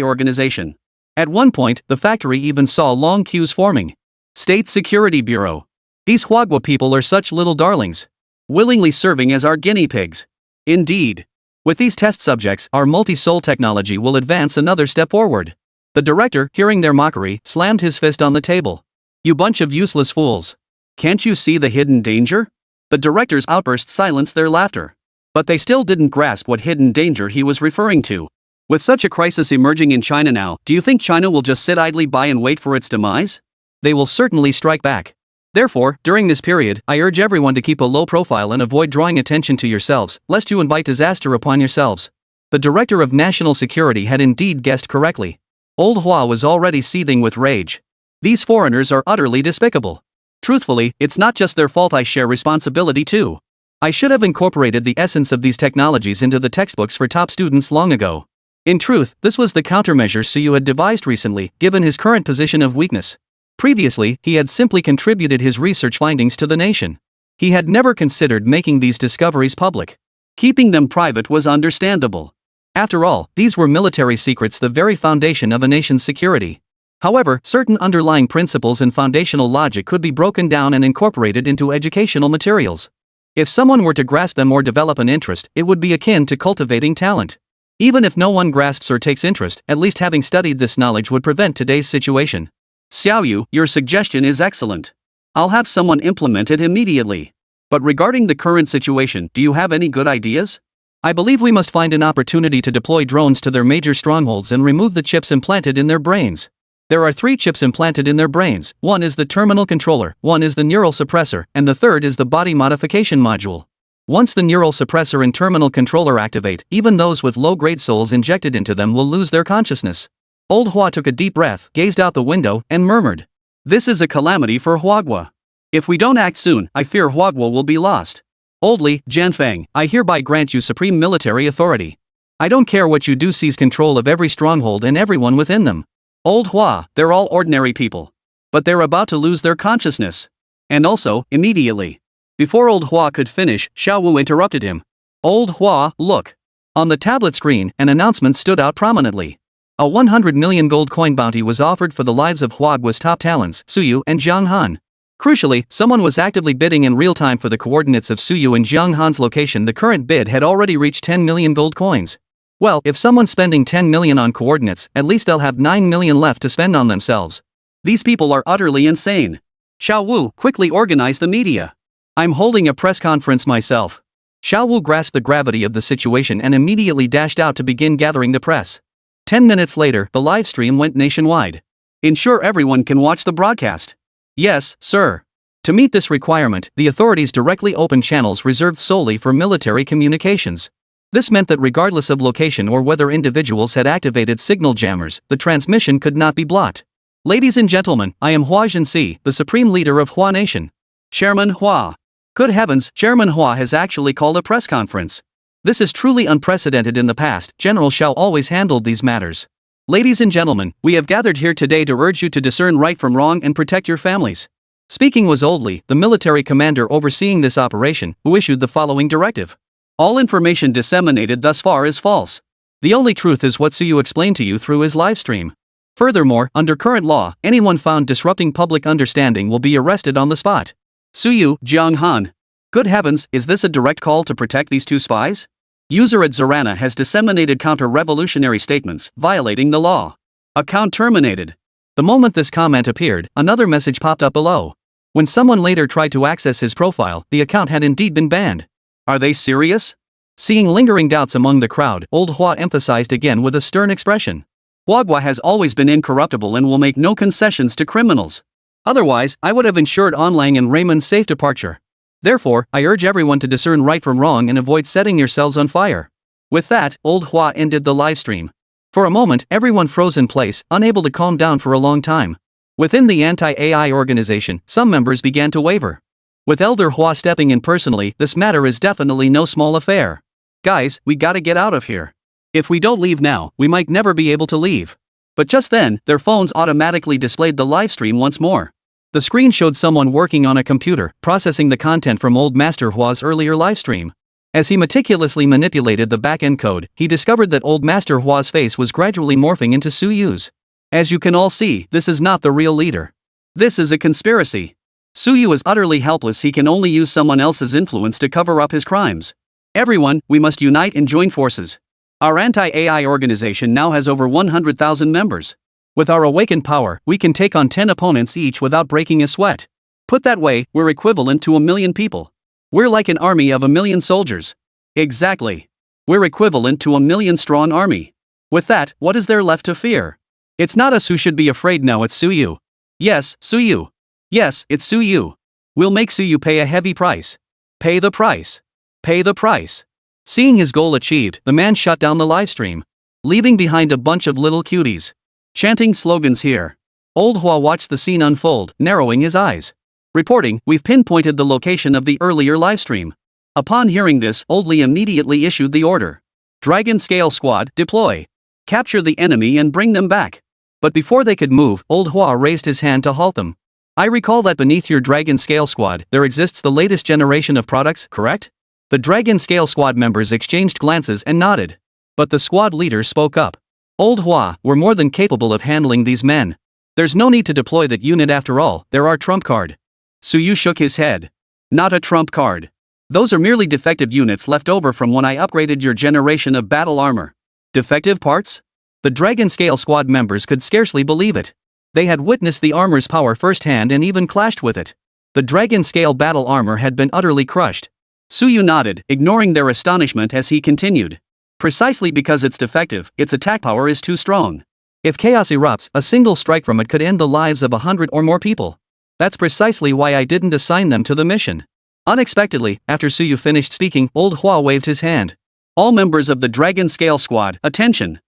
organization. At one point, the factory even saw long queues forming. State Security Bureau. These Huagua people are such little darlings. Willingly serving as our guinea pigs. Indeed. With these test subjects, our multi-soul technology will advance another step forward. The director, hearing their mockery, slammed his fist on the table. You bunch of useless fools. Can't you see the hidden danger? The director's outburst silenced their laughter. But they still didn't grasp what hidden danger he was referring to. With such a crisis emerging in China now, do you think China will just sit idly by and wait for its demise? They will certainly strike back. Therefore, during this period, I urge everyone to keep a low profile and avoid drawing attention to yourselves, lest you invite disaster upon yourselves. The Director of National Security had indeed guessed correctly. Old Hua was already seething with rage. These foreigners are utterly despicable. Truthfully, it's not just their fault. I share responsibility too. I should have incorporated the essence of these technologies into the textbooks for top students long ago. In truth, this was the countermeasure Suyu had devised recently, given his current position of weakness. Previously, he had simply contributed his research findings to the nation. He had never considered making these discoveries public. Keeping them private was understandable. After all, these were military secrets, the very foundation of a nation's security. However, certain underlying principles and foundational logic could be broken down and incorporated into educational materials. If someone were to grasp them or develop an interest, it would be akin to cultivating talent. Even if no one grasps or takes interest, at least having studied this knowledge would prevent today's situation. Xiaoyu, your suggestion is excellent. I'll have someone implement it immediately. But regarding the current situation, do you have any good ideas? I believe we must find an opportunity to deploy drones to their major strongholds and remove the chips implanted in their brains. There are 3 chips implanted in their brains. One is the terminal controller, one is the neural suppressor, and the third is the body modification module. Once the neural suppressor and terminal controller activate, even those with low-grade souls injected into them will lose their consciousness. Old Hua took a deep breath, gazed out the window, and murmured, "This is a calamity for Huagua. If we don't act soon, I fear Huagua will be lost." Oldly, Jianfeng, I hereby grant you supreme military authority. I don't care what you do, seize control of every stronghold and everyone within them. Old Hua, they're all ordinary people. But they're about to lose their consciousness. And also, immediately. Before Old Hua could finish, Xiao Wu interrupted him. Old Hua, look. On the tablet screen, an announcement stood out prominently. A 100 million gold coin bounty was offered for the lives of Huagua's top talents, Suyu and Jiang Han. Crucially, someone was actively bidding in real time for the coordinates of Suyu and Jiang Han's location. The current bid had already reached 10 million gold coins. Well, if someone's spending 10 million on coordinates, at least they'll have 9 million left to spend on themselves. These people are utterly insane. Xiao Wu, quickly organize the media. I'm holding a press conference myself. Xiao Wu grasped the gravity of the situation and immediately dashed out to begin gathering the press. 10 minutes later, the live stream went nationwide. Ensure everyone can watch the broadcast. Yes, sir. To meet this requirement, the authorities directly opened channels reserved solely for military communications. This meant that regardless of location or whether individuals had activated signal jammers, the transmission could not be blocked. Ladies and gentlemen, I am Hua Zhenxi, the supreme leader of Hua Nation. Chairman Hua. Good heavens, Chairman Hua has actually called a press conference. This is truly unprecedented. In the past, General Xiao always handled these matters. Ladies and gentlemen, we have gathered here today to urge you to discern right from wrong and protect your families. Speaking was Oldly, the military commander overseeing this operation, who issued the following directive. All information disseminated thus far is false. The only truth is what Suyu explained to you through his live stream. Furthermore, under current law, anyone found disrupting public understanding will be arrested on the spot. Suyu, Jiang Han. Good heavens, is this a direct call to protect these 2 spies? User at Zorana has disseminated counter-revolutionary statements, violating the law. Account terminated. The moment this comment appeared, another message popped up below. When someone later tried to access his profile, the account had indeed been banned. Are they serious? Seeing lingering doubts among the crowd, Old Hua emphasized again with a stern expression. Huagua has always been incorruptible and will make no concessions to criminals. Otherwise, I would have ensured Onlang and Raymond's safe departure. Therefore, I urge everyone to discern right from wrong and avoid setting yourselves on fire. With that, Old Hua ended the live stream. For a moment, everyone froze in place, unable to calm down for a long time. Within the anti-AI organization, some members began to waver. With Elder Hua stepping in personally, this matter is definitely no small affair. Guys, we gotta get out of here. If we don't leave now, we might never be able to leave. But just then, their phones automatically displayed the live stream once more. The screen showed someone working on a computer, processing the content from Old Master Hua's earlier livestream. As he meticulously manipulated the back-end code, he discovered that Old Master Hua's face was gradually morphing into Su Yu's. As you can all see, this is not the real leader. This is a conspiracy. Su Yu is utterly helpless. He can only use someone else's influence to cover up his crimes. Everyone, we must unite and join forces. Our anti-AI organization now has over 100,000 members. With our awakened power, we can take on 10 opponents each without breaking a sweat. Put that way, we're equivalent to 1 million people. We're like an army of 1 million soldiers. Exactly. We're equivalent to 1 million strong army. With that, what is there left to fear? It's not us who should be afraid now, it's Su Yu. Yes, Su Yu. Yes, it's Su Yu. We'll make Su Yu pay a heavy price. Pay the price. Pay the price. Seeing his goal achieved, the man shut down the livestream, leaving behind a bunch of little cuties chanting slogans here. Old Hua watched the scene unfold, narrowing his eyes. Reporting, we've pinpointed the location of the earlier livestream. Upon hearing this, Oldly immediately issued the order. Dragon Scale Squad, deploy. Capture the enemy and bring them back. But before they could move, Old Hua raised his hand to halt them. I recall that beneath your Dragon Scale Squad, there exists the latest generation of products, correct? The Dragon Scale Squad members exchanged glances and nodded. But the squad leader spoke up. Old Hua, we're more than capable of handling these men. There's no need to deploy that unit after all, they're our trump card. Suyu shook his head. Not a trump card. Those are merely defective units left over from when I upgraded your generation of battle armor. Defective parts? The Dragon Scale Squad members could scarcely believe it. They had witnessed the armor's power firsthand and even clashed with it. The Dragon Scale battle armor had been utterly crushed. Suyu nodded, ignoring their astonishment as he continued. Precisely because it's defective, its attack power is too strong. If chaos erupts, a single strike from it could end the lives of 100 or more people. That's precisely why I didn't assign them to the mission. Unexpectedly, after Suyu finished speaking, Old Hua waved his hand. All members of the Dragon Scale Squad, attention!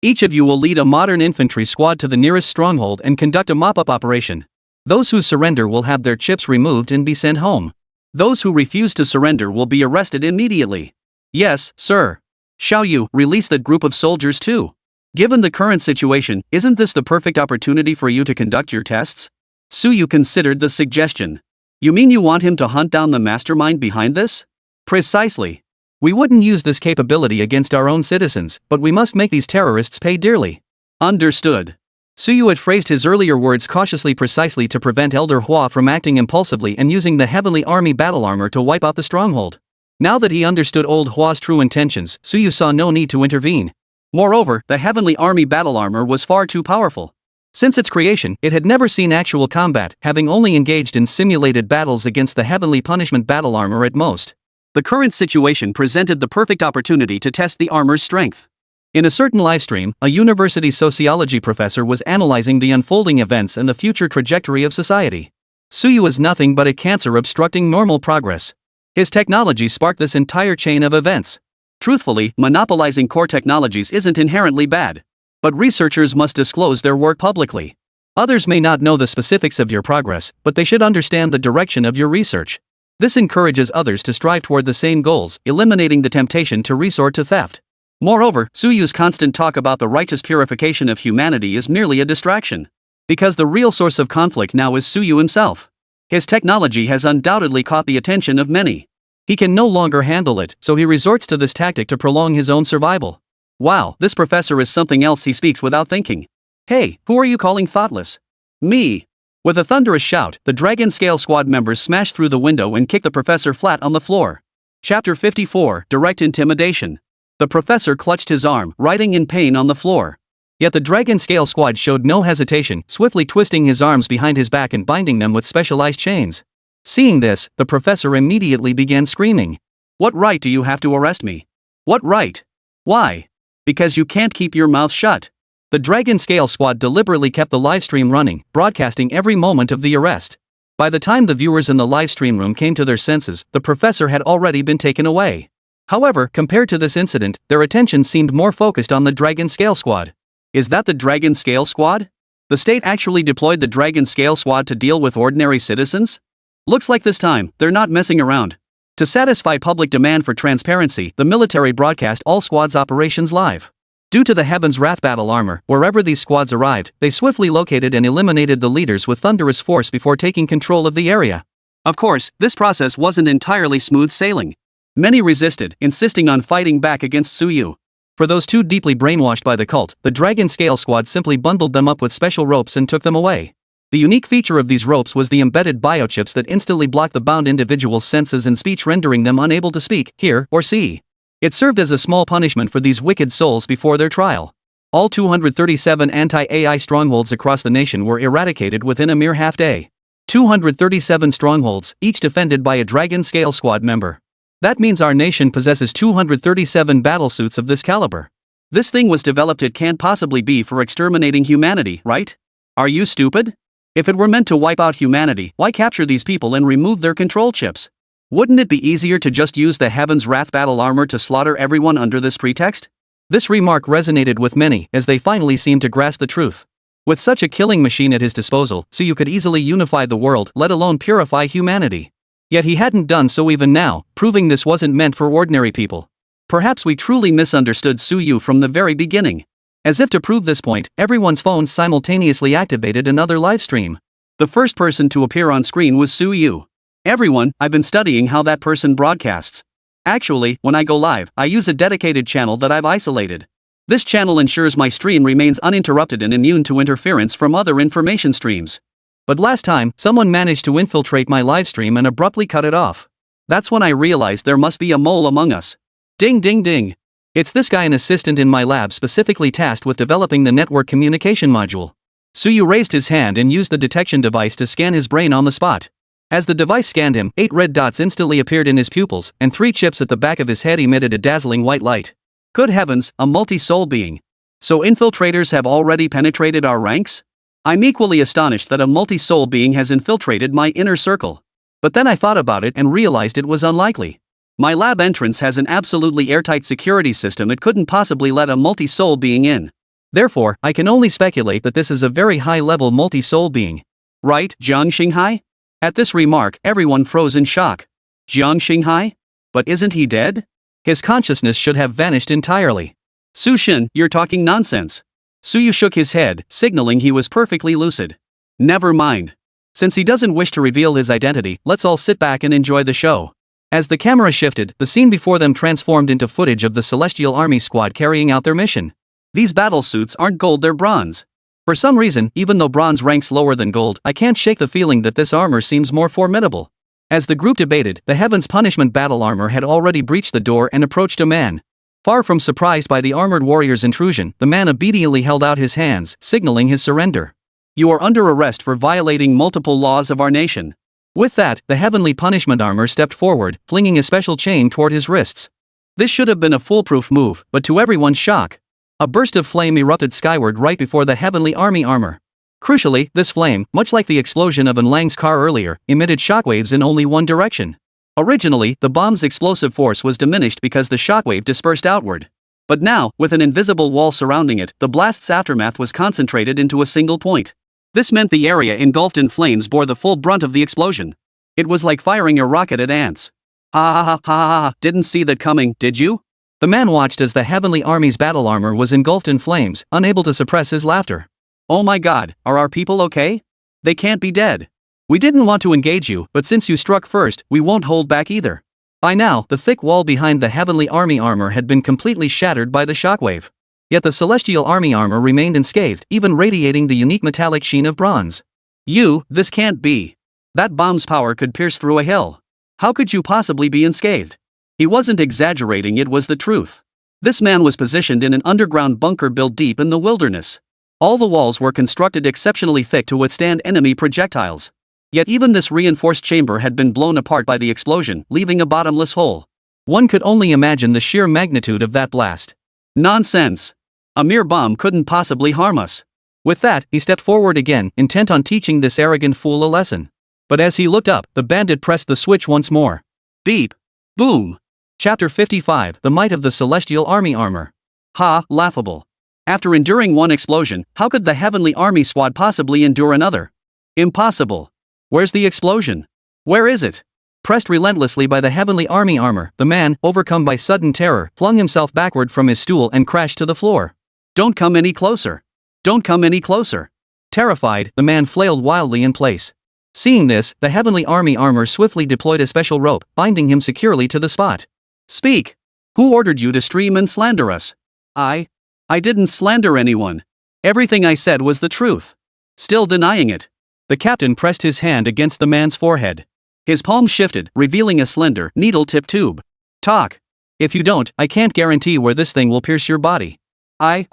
Each of you will lead a modern infantry squad to the nearest stronghold and conduct a mop-up operation. Those who surrender will have their chips removed and be sent home. Those who refuse to surrender will be arrested immediately. Yes, sir. Xiao Yu, release that group of soldiers too. Given the current situation, isn't this the perfect opportunity for you to conduct your tests? Suyu considered the suggestion. You mean you want him to hunt down the mastermind behind this? Precisely. We wouldn't use this capability against our own citizens, but we must make these terrorists pay dearly. Understood. Suyu had phrased his earlier words cautiously precisely to prevent Elder Hua from acting impulsively and using the Heavenly Army battle armor to wipe out the stronghold. Now that he understood Old Hua's true intentions, Suyu saw no need to intervene. Moreover, the Heavenly Army battle armor was far too powerful. Since its creation, it had never seen actual combat, having only engaged in simulated battles against the Heavenly Punishment battle armor at most. The current situation presented the perfect opportunity to test the armor's strength. In a certain livestream, a university sociology professor was analyzing the unfolding events and the future trajectory of society. Suyu is nothing but a cancer obstructing normal progress. His technology sparked this entire chain of events. Truthfully, monopolizing core technologies isn't inherently bad. But researchers must disclose their work publicly. Others may not know the specifics of your progress, but they should understand the direction of your research. This encourages others to strive toward the same goals, eliminating the temptation to resort to theft. Moreover, Suyu's constant talk about the righteous purification of humanity is merely a distraction. Because the real source of conflict now is Suyu himself. His technology has undoubtedly caught the attention of many. He can no longer handle it, so he resorts to this tactic to prolong his own survival. Wow, this professor is something else. He speaks without thinking. Hey, who are you calling thoughtless? Me. With a thunderous shout, the Dragon Scale Squad members smashed through the window and kicked the professor flat on the floor. Chapter 54, Direct Intimidation. The professor clutched his arm, writhing in pain on the floor. Yet the Dragon Scale Squad showed no hesitation, swiftly twisting his arms behind his back and binding them with specialized chains. Seeing this, the professor immediately began screaming. What right do you have to arrest me? What right? Why? Because you can't keep your mouth shut. The Dragon Scale Squad deliberately kept the livestream running, broadcasting every moment of the arrest. By the time the viewers in the livestream room came to their senses, the professor had already been taken away. However, compared to this incident, their attention seemed more focused on the Dragon Scale Squad. Is that the Dragon Scale Squad? The state actually deployed the Dragon Scale Squad to deal with ordinary citizens? Looks like this time, they're not messing around. To satisfy public demand for transparency, the military broadcast all squads' operations live. Due to the Heaven's Wrath battle armor, wherever these squads arrived, they swiftly located and eliminated the leaders with thunderous force before taking control of the area. Of course, this process wasn't entirely smooth sailing. Many resisted, insisting on fighting back against Suyu. For those too deeply brainwashed by the cult, the Dragon Scale Squad simply bundled them up with special ropes and took them away. The unique feature of these ropes was the embedded biochips that instantly blocked the bound individual's senses and speech, rendering them unable to speak, hear, or see. It served as a small punishment for these wicked souls before their trial. All 237 anti-AI strongholds across the nation were eradicated within a mere half-day. 237 strongholds, each defended by a Dragon Scale Squad member. That means our nation possesses 237 battlesuits of this caliber. This thing was developed, it can't possibly be for exterminating humanity, right? Are you stupid? If it were meant to wipe out humanity, why capture these people and remove their control chips? Wouldn't it be easier to just use the Heaven's Wrath battle armor to slaughter everyone under this pretext? This remark resonated with many, as they finally seemed to grasp the truth. With such a killing machine at his disposal, Suyu could easily unify the world, let alone purify humanity. Yet he hadn't done so even now, proving this wasn't meant for ordinary people. Perhaps we truly misunderstood Suyu from the very beginning. As if to prove this point, everyone's phones simultaneously activated another live stream. The first person to appear on screen was Su Yu. Everyone, I've been studying how that person broadcasts. Actually, when I go live, I use a dedicated channel that I've isolated. This channel ensures my stream remains uninterrupted and immune to interference from other information streams. But last time, someone managed to infiltrate my live stream and abruptly cut it off. That's when I realized there must be a mole among us. Ding ding ding. It's this guy, an assistant in my lab specifically tasked with developing the network communication module. Suyu raised his hand and used the detection device to scan his brain on the spot. As the device scanned him, 8 red dots instantly appeared in his pupils, and 3 chips at the back of his head emitted a dazzling white light. Good heavens, a multi-soul being. So infiltrators have already penetrated our ranks? I'm equally astonished that a multi-soul being has infiltrated my inner circle. But then I thought about it and realized it was unlikely. My lab entrance has an absolutely airtight security system. It couldn't possibly let a multi-soul being in. Therefore, I can only speculate that this is a very high-level multi-soul being. Right, Jiang Xinghai? At this remark, everyone froze in shock. Jiang Xinghai? But isn't he dead? His consciousness should have vanished entirely. Su Shin, you're talking nonsense. Suyu shook his head, signaling he was perfectly lucid. Never mind. Since he doesn't wish to reveal his identity, let's all sit back and enjoy the show. As the camera shifted, the scene before them transformed into footage of the Celestial Army squad carrying out their mission. These battle suits aren't gold, they're bronze. For some reason, even though bronze ranks lower than gold, I can't shake the feeling that this armor seems more formidable. As the group debated, the Heaven's Punishment battle armor had already breached the door and approached a man. Far from surprised by the armored warrior's intrusion, the man obediently held out his hands, signaling his surrender. You are under arrest for violating multiple laws of our nation. With that, the Heavenly Punishment armor stepped forward, flinging a special chain toward his wrists. This should have been a foolproof move, but to everyone's shock, a burst of flame erupted skyward right before the Heavenly Army armor. Crucially, this flame, much like the explosion of An Lang's car earlier, emitted shockwaves in only one direction. Originally, the bomb's explosive force was diminished because the shockwave dispersed outward. But now, with an invisible wall surrounding it, the blast's aftermath was concentrated into a single point. This meant the area engulfed in flames bore the full brunt of the explosion. It was like firing a rocket at ants. Ha ha ha ha ha, didn't see that coming, did you? The man watched as the Heavenly Army's battle armor was engulfed in flames, unable to suppress his laughter. Oh my god, are our people okay? They can't be dead. We didn't want to engage you, but since you struck first, we won't hold back either. By now, the thick wall behind the Heavenly Army armor had been completely shattered by the shockwave. Yet the Celestial Army armor remained unscathed, even radiating the unique metallic sheen of bronze. This can't be. That bomb's power could pierce through a hill. How could you possibly be unscathed? He wasn't exaggerating, it was the truth. This man was positioned in an underground bunker built deep in the wilderness. All the walls were constructed exceptionally thick to withstand enemy projectiles. Yet even this reinforced chamber had been blown apart by the explosion, leaving a bottomless hole. One could only imagine the sheer magnitude of that blast. Nonsense! A mere bomb couldn't possibly harm us. With that, he stepped forward again, intent on teaching this arrogant fool a lesson. But as he looked up, the bandit pressed the switch once more. Beep! Boom! Chapter 55, The Might of the Celestial Army Armor. Ha, laughable. After enduring one explosion, how could the Heavenly Army squad possibly endure another? Impossible. Where's the explosion? Where is it? Pressed relentlessly by the Heavenly Army armor, the man, overcome by sudden terror, flung himself backward from his stool and crashed to the floor. Don't come any closer. Don't come any closer. Terrified, the man flailed wildly in place. Seeing this, the Heavenly Army armor swiftly deployed a special rope, binding him securely to the spot. Speak! Who ordered you to stream and slander us? I didn't slander anyone. Everything I said was the truth. Still denying it. The captain pressed his hand against the man's forehead. His palm shifted, revealing a slender, needle-tipped tube. Talk. If you don't, I can't guarantee where this thing will pierce your body. I.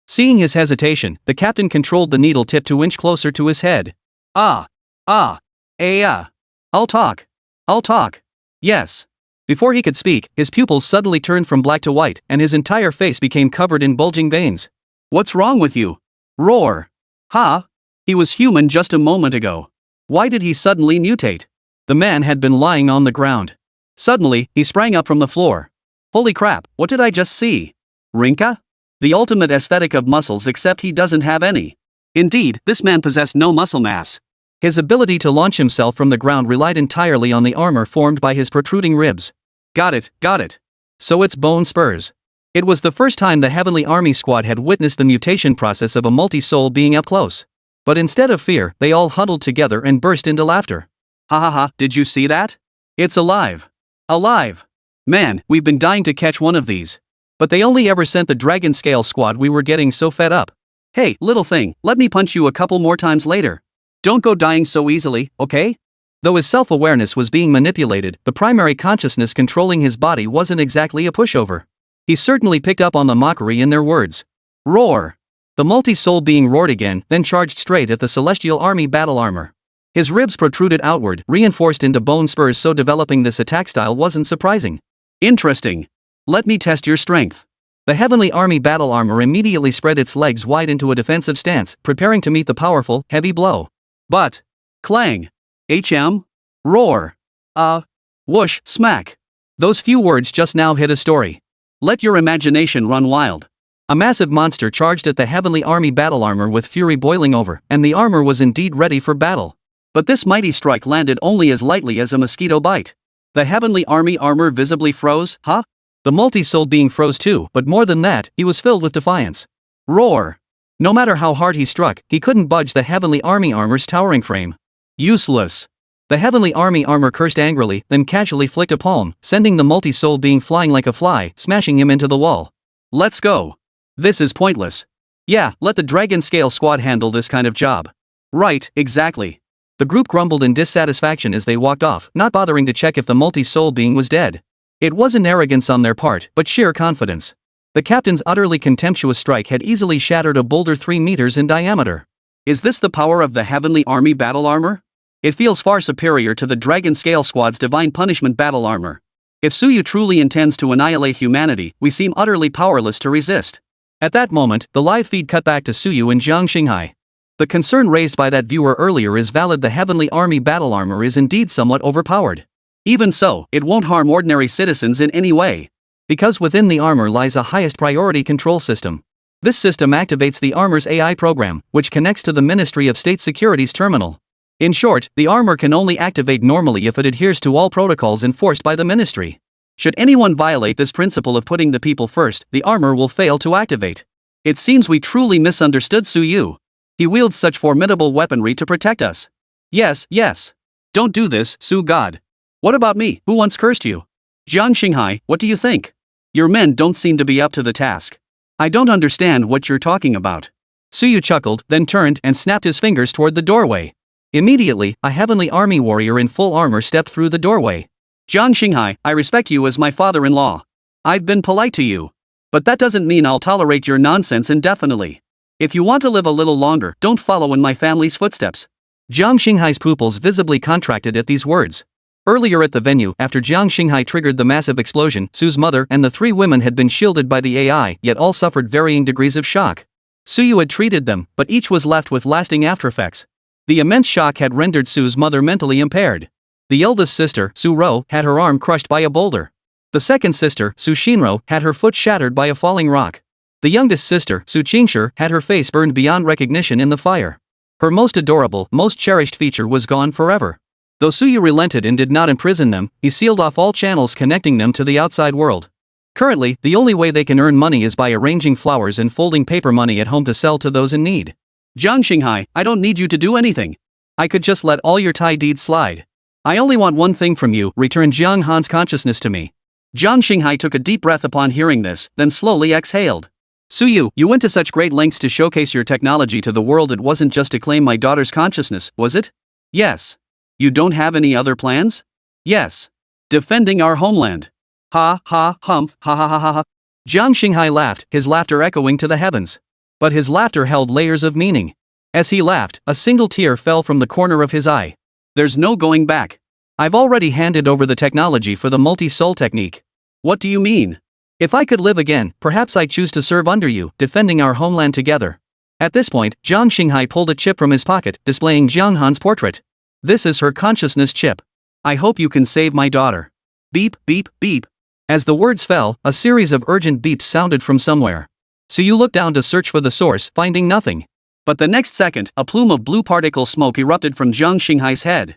Seeing his hesitation, the captain controlled the needle tip to inch closer to his head. I'll talk. Yes. Before he could speak, his pupils suddenly turned from black to white, and his entire face became covered in bulging veins. What's wrong with you? Roar. Ha! He was human just a moment ago. Why did he suddenly mutate? The man had been lying on the ground. Suddenly, he sprang up from the floor. Holy crap, what did I just see? Rinka? The ultimate aesthetic of muscles, except he doesn't have any. Indeed, this man possessed no muscle mass. His ability to launch himself from the ground relied entirely on the armor formed by his protruding ribs. Got it. So it's bone spurs. It was the first time the Heavenly Army squad had witnessed the mutation process of a multi-soul being up close. But instead of fear, they all huddled together and burst into laughter. Ha ha ha, did you see that? It's alive. Alive. Man, we've been dying to catch one of these. But they only ever sent the Dragon Scale squad. We were getting so fed up. Hey, little thing, let me punch you a couple more times later. Don't go dying so easily, okay? Though his self-awareness was being manipulated, the primary consciousness controlling his body wasn't exactly a pushover. He certainly picked up on the mockery in their words. Roar! The multi-soul being roared again, then charged straight at the Celestial Army battle armor. His ribs protruded outward, reinforced into bone spurs, so developing this attack style wasn't surprising. Interesting. Let me test your strength. The Heavenly Army battle armor immediately spread its legs wide into a defensive stance, preparing to meet the powerful, heavy blow. But, clang! Roar! Whoosh, smack! Those few words just now hit a story. Let your imagination run wild. A massive monster charged at the Heavenly Army battle armor with fury boiling over, and the armor was indeed ready for battle. But this mighty strike landed only as lightly as a mosquito bite. The Heavenly Army armor visibly froze, huh? The multi-soul being froze too, but more than that, he was filled with defiance. Roar! No matter how hard he struck, he couldn't budge the Heavenly Army armor's towering frame. Useless. The Heavenly Army armor cursed angrily, then casually flicked a palm, sending the multi-soul being flying like a fly, smashing him into the wall. Let's go. This is pointless. Yeah, let the Dragon Scale squad handle this kind of job. Right, exactly. The group grumbled in dissatisfaction as they walked off, not bothering to check if the multi-soul being was dead. It wasn't arrogance on their part, but sheer confidence. The captain's utterly contemptuous strike had easily shattered a boulder 3 meters in diameter. Is this the power of the Heavenly Army battle armor? It feels far superior to the Dragon Scale squad's Divine Punishment battle armor. If Suyu truly intends to annihilate humanity, we seem utterly powerless to resist. At that moment, the live feed cut back to Suyu and Jiang Xinghai. The concern raised by that viewer earlier is valid. The Heavenly Army battle armor is indeed somewhat overpowered. Even so, it won't harm ordinary citizens in any way. Because within the armor lies a highest priority control system. This system activates the armor's AI program, which connects to the Ministry of State Security's terminal. In short, the armor can only activate normally if it adheres to all protocols enforced by the ministry. Should anyone violate this principle of putting the people first, the armor will fail to activate. It seems we truly misunderstood Suyu. He wields such formidable weaponry to protect us. Yes. Don't do this, Su God. What about me, who once cursed you? Jiang Xinghai, what do you think? Your men don't seem to be up to the task. I don't understand what you're talking about. Suyu chuckled, then turned and snapped his fingers toward the doorway. Immediately, a Heavenly Army warrior in full armor stepped through the doorway. Jiang Xinghai, I respect you as my father-in-law. I've been polite to you. But that doesn't mean I'll tolerate your nonsense indefinitely. If you want to live a little longer, don't follow in my family's footsteps. Jiang Xinghai's pupils visibly contracted at these words. Earlier at the venue, after Jiang Xinghai triggered the massive explosion, Su's mother and the 3 women had been shielded by the AI, yet all suffered varying degrees of shock. Suyu had treated them, but each was left with lasting aftereffects. The immense shock had rendered Su's mother mentally impaired. The eldest sister, Su Ro, had her arm crushed by a boulder. The second sister, Su Shinro, had her foot shattered by a falling rock. The youngest sister, Su Qingshi, had her face burned beyond recognition in the fire. Her most adorable, most cherished feature was gone forever. Though Suyu relented and did not imprison them, he sealed off all channels connecting them to the outside world. Currently, the only way they can earn money is by arranging flowers and folding paper money at home to sell to those in need. Jiang Xinghai, I don't need you to do anything. I could just let all your Tai deeds slide. I only want one thing from you, return Jiang Han's consciousness to me. Jiang Xinghai took a deep breath upon hearing this, then slowly exhaled. Suyu, you went to such great lengths to showcase your technology to the world. It wasn't just to claim my daughter's consciousness, was it? Yes. You don't have any other plans? Yes. Defending our homeland. Ha ha humph ha ha ha ha ha. Jiang Xinghai laughed, his laughter echoing to the heavens. But his laughter held layers of meaning. As he laughed, a single tear fell from the corner of his eye. There's no going back. I've already handed over the technology for the multi-soul technique. What do you mean? If I could live again, perhaps I'd choose to serve under you, defending our homeland together. At this point, Jiang Xinghai pulled a chip from his pocket, displaying Jiang Han's portrait. This is her consciousness chip. I hope you can save my daughter. Beep, beep, beep. As the words fell, a series of urgent beeps sounded from somewhere. Suyu looked down to search for the source, finding nothing. But the next second, a plume of blue particle smoke erupted from Jiang Xinghai's head.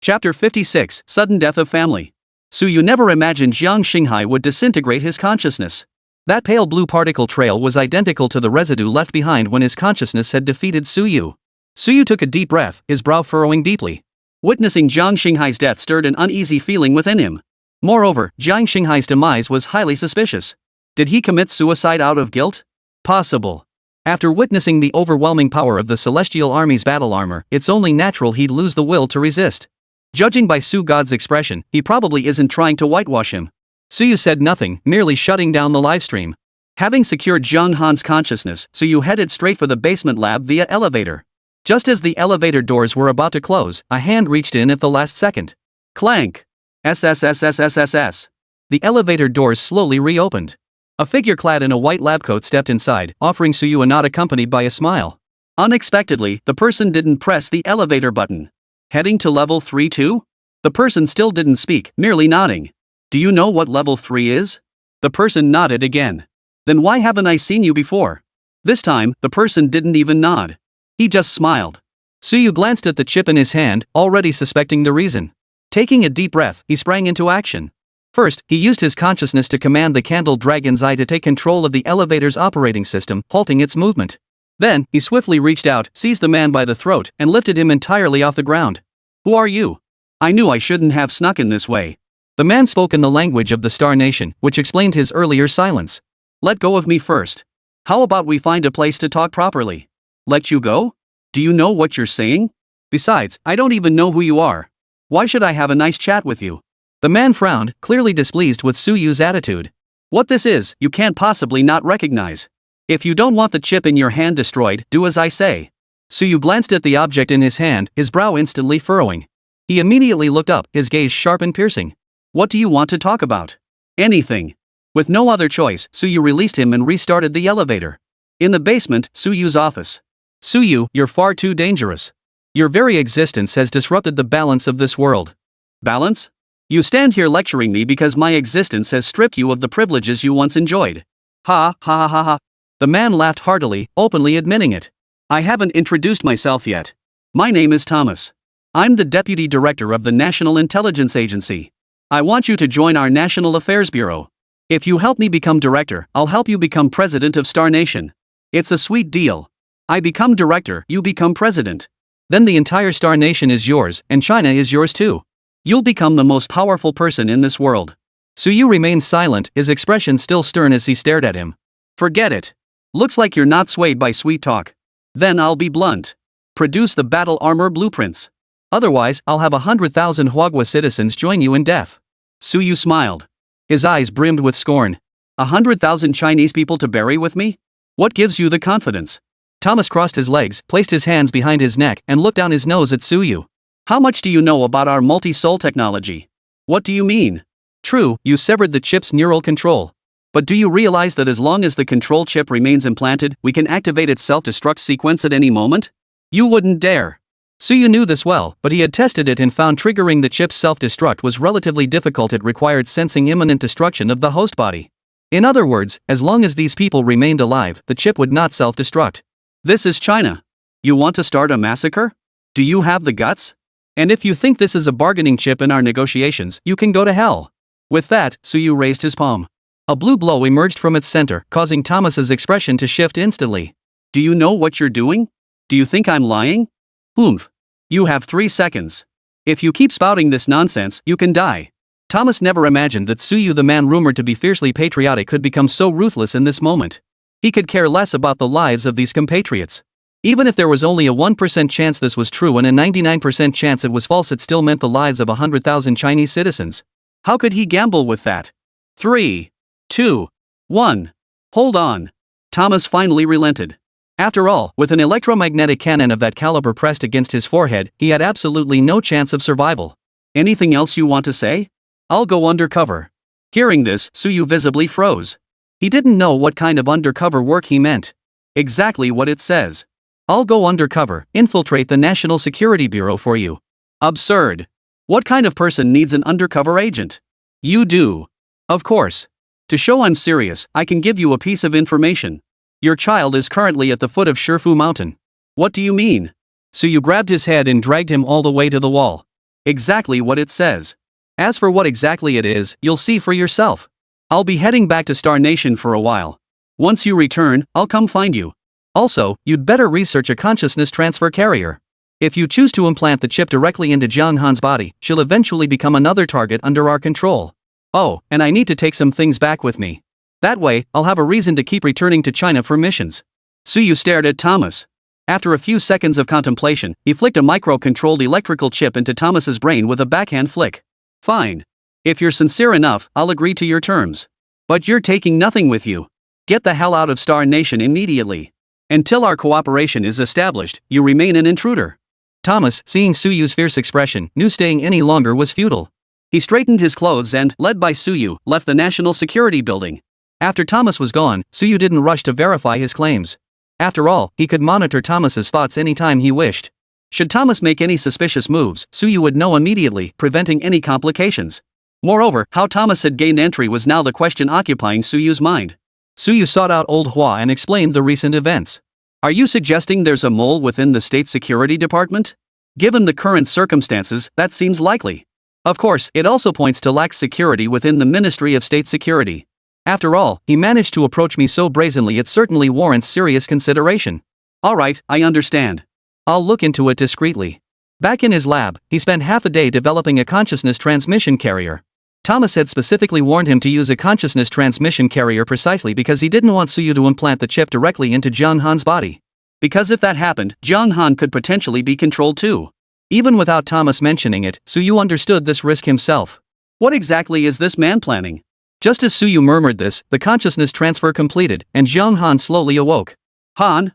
Chapter 56, Sudden Death of Family. Suyu never imagined Jiang Xinghai would disintegrate his consciousness. That pale blue particle trail was identical to the residue left behind when his consciousness had defeated Suyu. Suyu took a deep breath, his brow furrowing deeply. Witnessing Jiang Xinghai's death stirred an uneasy feeling within him. Moreover, Jiang Xinghai's demise was highly suspicious. Did he commit suicide out of guilt? Possible. After witnessing the overwhelming power of the Celestial Army's battle armor, it's only natural he'd lose the will to resist. Judging by Su God's expression, he probably isn't trying to whitewash him. Suyu said nothing, merely shutting down the livestream. Having secured Jiang Han's consciousness, Suyu headed straight for the basement lab via elevator. Just as the elevator doors were about to close, a hand reached in at the last second. Clank! SSSSSSS. The elevator doors slowly reopened. A figure clad in a white lab coat stepped inside, offering Suyu a nod accompanied by a smile. Unexpectedly, the person didn't press the elevator button. Heading to level 3 too? The person still didn't speak, merely nodding. Do you know what level 3 is? The person nodded again. Then why haven't I seen you before? This time, the person didn't even nod. He just smiled. Suyu glanced at the chip in his hand, already suspecting the reason. Taking a deep breath, he sprang into action. First, he used his consciousness to command the candle dragon's eye to take control of the elevator's operating system, halting its movement. Then, he swiftly reached out, seized the man by the throat, and lifted him entirely off the ground. Who are you? I knew I shouldn't have snuck in this way. The man spoke in the language of the Star Nation, which explained his earlier silence. Let go of me first. How about we find a place to talk properly? Let you go? Do you know what you're saying? Besides, I don't even know who you are. Why should I have a nice chat with you? The man frowned, clearly displeased with Suyu's attitude. What this is, you can't possibly not recognize. If you don't want the chip in your hand destroyed, do as I say. Suyu glanced at the object in his hand, his brow instantly furrowing. He immediately looked up, his gaze sharp and piercing. What do you want to talk about? Anything. With no other choice, Suyu released him and restarted the elevator. In the basement, Suyu's office. Suyu, you're far too dangerous. Your very existence has disrupted the balance of this world. Balance? You stand here lecturing me because my existence has stripped you of the privileges you once enjoyed. Ha ha ha ha ha. The man laughed heartily, openly admitting it. I haven't introduced myself yet. My name is Thomas. I'm the Deputy Director of the National Intelligence Agency. I want you to join our National Affairs Bureau. If you help me become director, I'll help you become president of Star Nation. It's a sweet deal. I become director, you become president. Then the entire Star Nation is yours, and China is yours too. You'll become the most powerful person in this world. Suyu remained silent, his expression still stern as he stared at him. Forget it. Looks like you're not swayed by sweet talk. Then I'll be blunt. Produce the battle armor blueprints. Otherwise, I'll have 100,000 Huagua citizens join you in death. Suyu smiled. His eyes brimmed with scorn. 100,000 Chinese people to bury with me? What gives you the confidence? Thomas crossed his legs, placed his hands behind his neck, and looked down his nose at Suyu. How much do you know about our multi-soul technology? What do you mean? True, you severed the chip's neural control. But do you realize that as long as the control chip remains implanted, we can activate its self-destruct sequence at any moment? You wouldn't dare. Suyu knew this well, but he had tested it and found triggering the chip's self-destruct was relatively difficult. It required sensing imminent destruction of the host body. In other words, as long as these people remained alive, the chip would not self-destruct. This is China. You want to start a massacre? Do you have the guts? And if you think this is a bargaining chip in our negotiations, you can go to hell. With that, Suyu raised his palm. A blue glow emerged from its center, causing Thomas's expression to shift instantly. Do you know what you're doing? Do you think I'm lying? Oomph. You have 3 seconds. If you keep spouting this nonsense, you can die. Thomas never imagined that Suyu, the man rumored to be fiercely patriotic, could become so ruthless in this moment. He could care less about the lives of these compatriots. Even if there was only a 1% chance this was true and a 99% chance it was false, it still meant the lives of 100,000 Chinese citizens. How could he gamble with that? 3, 2, 1. Hold on. Thomas finally relented. After all, with an electromagnetic cannon of that caliber pressed against his forehead, he had absolutely no chance of survival. Anything else you want to say? I'll go undercover. Hearing this, Suyu visibly froze. He didn't know what kind of undercover work he meant. Exactly what it says. I'll go undercover, infiltrate the National Security Bureau for you. Absurd. What kind of person needs an undercover agent? You do. Of course. To show I'm serious, I can give you a piece of information. Your child is currently at the foot of Shifu Mountain. What do you mean? Suyu grabbed his head and dragged him all the way to the wall. Exactly what it says. As for what exactly it is, you'll see for yourself. I'll be heading back to Star Nation for a while. Once you return, I'll come find you. Also, you'd better research a consciousness transfer carrier. If you choose to implant the chip directly into Jiang Han's body, she'll eventually become another target under our control. Oh, and I need to take some things back with me. That way, I'll have a reason to keep returning to China for missions. Suyu stared at Thomas. After a few seconds of contemplation, he flicked a micro-controlled electrical chip into Thomas's brain with a backhand flick. Fine. If you're sincere enough, I'll agree to your terms. But you're taking nothing with you. Get the hell out of Star Nation immediately. Until our cooperation is established, you remain an intruder. Thomas, seeing Suyu's fierce expression, knew staying any longer was futile. He straightened his clothes and, led by Suyu, left the National Security Building. After Thomas was gone, Suyu didn't rush to verify his claims. After all, he could monitor Thomas's thoughts anytime he wished. Should Thomas make any suspicious moves, Suyu would know immediately, preventing any complications. Moreover, how Thomas had gained entry was now the question occupying Suyu's mind. Suyu sought out old Hua and explained the recent events. Are you suggesting there's a mole within the State Security Department? Given the current circumstances, that seems likely. Of course, it also points to lax security within the Ministry of State Security. After all, he managed to approach me so brazenly it certainly warrants serious consideration. Alright, I understand. I'll look into it discreetly. Back in his lab, he spent half a day developing a consciousness transmission carrier. Thomas had specifically warned him to use a consciousness transmission carrier precisely because he didn't want Suyu to implant the chip directly into Jiang Han's body. Because if that happened, Jiang Han could potentially be controlled too. Even without Thomas mentioning it, Suyu understood this risk himself. What exactly is this man planning? Just as Suyu murmured this, the consciousness transfer completed, and Jiang Han slowly awoke. Han?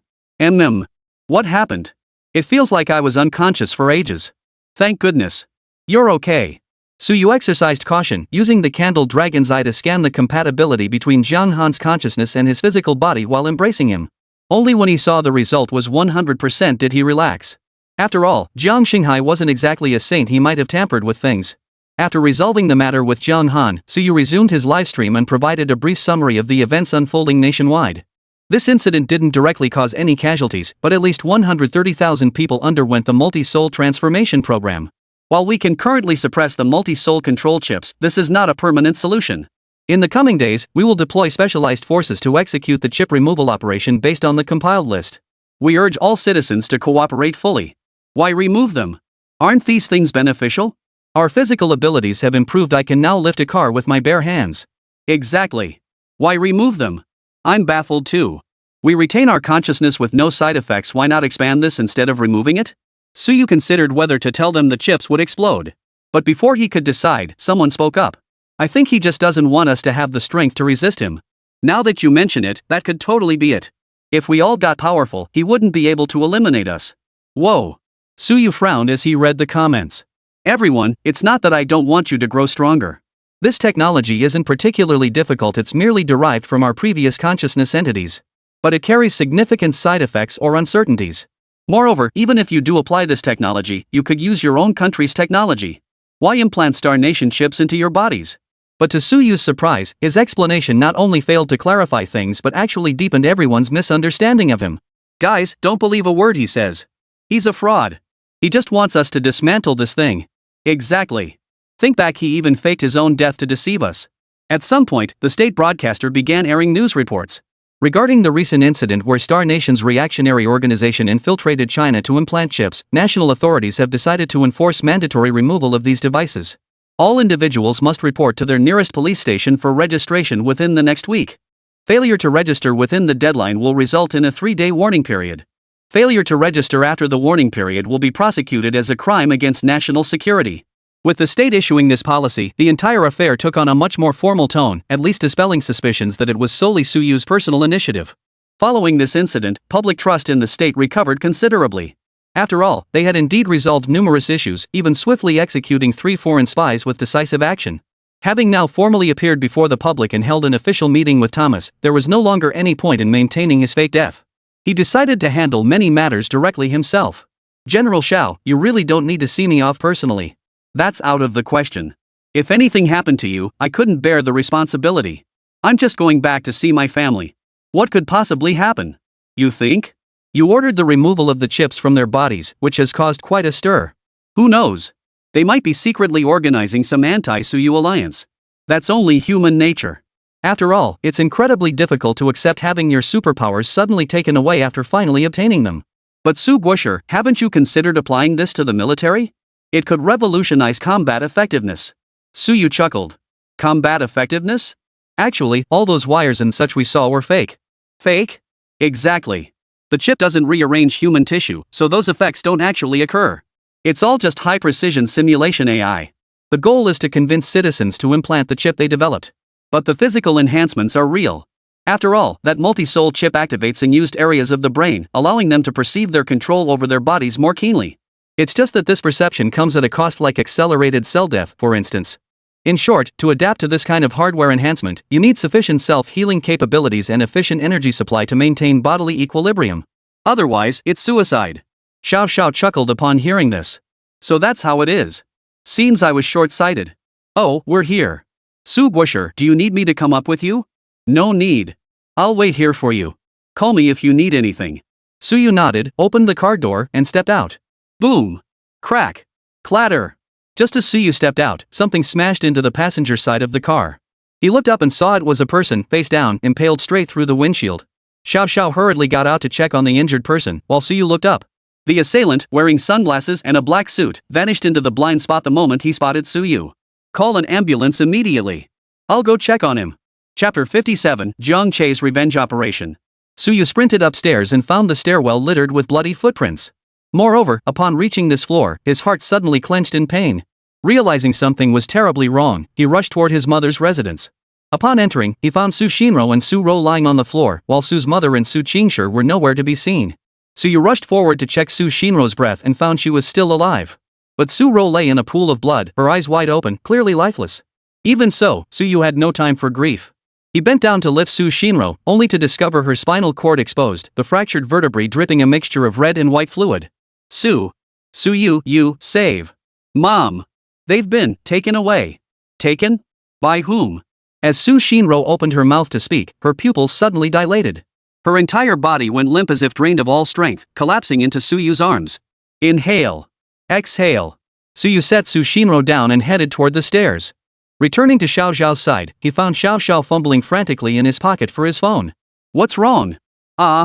What happened? It feels like I was unconscious for ages. Thank goodness. You're okay. Suyu exercised caution, using the candle dragon's eye to scan the compatibility between Jiang Han's consciousness and his physical body while embracing him. Only when he saw the result was 100% did he relax. After all, Jiang Xinghai wasn't exactly a saint. He might have tampered with things. After resolving the matter with Jiang Han, Suyu resumed his livestream and provided a brief summary of the events unfolding nationwide. This incident didn't directly cause any casualties, but at least 130,000 people underwent the multi-soul transformation program. While we can currently suppress the multi-soul control chips, this is not a permanent solution. In the coming days, we will deploy specialized forces to execute the chip removal operation based on the compiled list. We urge all citizens to cooperate fully. Why remove them? Aren't these things beneficial? Our physical abilities have improved. I can now lift a car with my bare hands. Exactly. Why remove them? I'm baffled too. We retain our consciousness with no side effects. Why not expand this instead of removing it? Suyu considered whether to tell them the chips would explode. But before he could decide, someone spoke up. I think he just doesn't want us to have the strength to resist him. Now that you mention it, that could totally be it. If we all got powerful, he wouldn't be able to eliminate us. Whoa. Suyu frowned as he read the comments. Everyone, it's not that I don't want you to grow stronger. This technology isn't particularly difficult. It's merely derived from our previous consciousness entities. But it carries significant side effects or uncertainties. Moreover, even if you do apply this technology, you could use your own country's technology. Why implant Star Nation chips into your bodies? But to Suyu's surprise, his explanation not only failed to clarify things but actually deepened everyone's misunderstanding of him. Guys, don't believe a word he says. He's a fraud. He just wants us to dismantle this thing. Exactly. Think back, he even faked his own death to deceive us. At some point, the state broadcaster began airing news reports regarding the recent incident where Star Nation's reactionary organization infiltrated China to implant chips. National authorities have decided to enforce mandatory removal of these devices. All individuals must report to their nearest police station for registration within the next week. Failure to register within the deadline will result in a 3-day warning period. Failure to register after the warning period will be prosecuted as a crime against national security. With the state issuing this policy, the entire affair took on a much more formal tone, at least dispelling suspicions that it was solely Suyu's personal initiative. Following this incident, public trust in the state recovered considerably. After all, they had indeed resolved numerous issues, even swiftly executing 3 foreign spies with decisive action. Having now formally appeared before the public and held an official meeting with Thomas, there was no longer any point in maintaining his fake death. He decided to handle many matters directly himself. General Shao, you really don't need to see me off personally. That's out of the question. If anything happened to you, I couldn't bear the responsibility. I'm just going back to see my family. What could possibly happen? You think? You ordered the removal of the chips from their bodies, which has caused quite a stir. Who knows? They might be secretly organizing some anti-Suyu alliance. That's only human nature. After all, it's incredibly difficult to accept having your superpowers suddenly taken away after finally obtaining them. But Su Guosher, haven't you considered applying this to the military? It could revolutionize combat effectiveness. Suyu chuckled. Combat effectiveness? Actually, all those wires and such we saw were fake. Fake? Exactly. The chip doesn't rearrange human tissue, so those effects don't actually occur. It's all just high-precision simulation AI. The goal is to convince citizens to implant the chip they developed. But the physical enhancements are real. After all, that multi-soul chip activates unused areas of the brain, allowing them to perceive their control over their bodies more keenly. It's just that this perception comes at a cost, like accelerated cell death, for instance. In short, to adapt to this kind of hardware enhancement, you need sufficient self-healing capabilities and efficient energy supply to maintain bodily equilibrium. Otherwise, it's suicide. Xiao Xiao chuckled upon hearing this. So that's how it is. Seems I was short-sighted. Oh, we're here. Su Guosher, do you need me to come up with you? No need. I'll wait here for you. Call me if you need anything. Suyu nodded, opened the car door, and stepped out. Boom. Crack. Clatter. Just as Suyu stepped out, something smashed into the passenger side of the car. He looked up and saw it was a person, face down, impaled straight through the windshield. Xiao Xiao hurriedly got out to check on the injured person, while Suyu looked up. The assailant, wearing sunglasses and a black suit, vanished into the blind spot the moment he spotted Suyu. Call an ambulance immediately. I'll go check on him. Chapter 57, Jiang Che's Revenge Operation. Suyu sprinted upstairs and found the stairwell littered with bloody footprints. Moreover, upon reaching this floor, his heart suddenly clenched in pain. Realizing something was terribly wrong, he rushed toward his mother's residence. Upon entering, he found Su Shinro and Su Ro lying on the floor, while Su's mother and Su Qingshi were nowhere to be seen. Suyu rushed forward to check Su Shinro's breath and found she was still alive. But Su Ro lay in a pool of blood, her eyes wide open, clearly lifeless. Even so, Suyu had no time for grief. He bent down to lift Su Shinro, only to discover her spinal cord exposed, the fractured vertebrae dripping a mixture of red and white fluid. Suyu, save. Mom. They've been taken away. Taken? By whom? As Su Shinro opened her mouth to speak, her pupils suddenly dilated. Her entire body went limp as if drained of all strength, collapsing into Suyu's arms. Inhale. Exhale. Suyu set Su Shinro down and headed toward the stairs. Returning to Xiao Xiao's side, he found Xiao Xiao fumbling frantically in his pocket for his phone. What's wrong?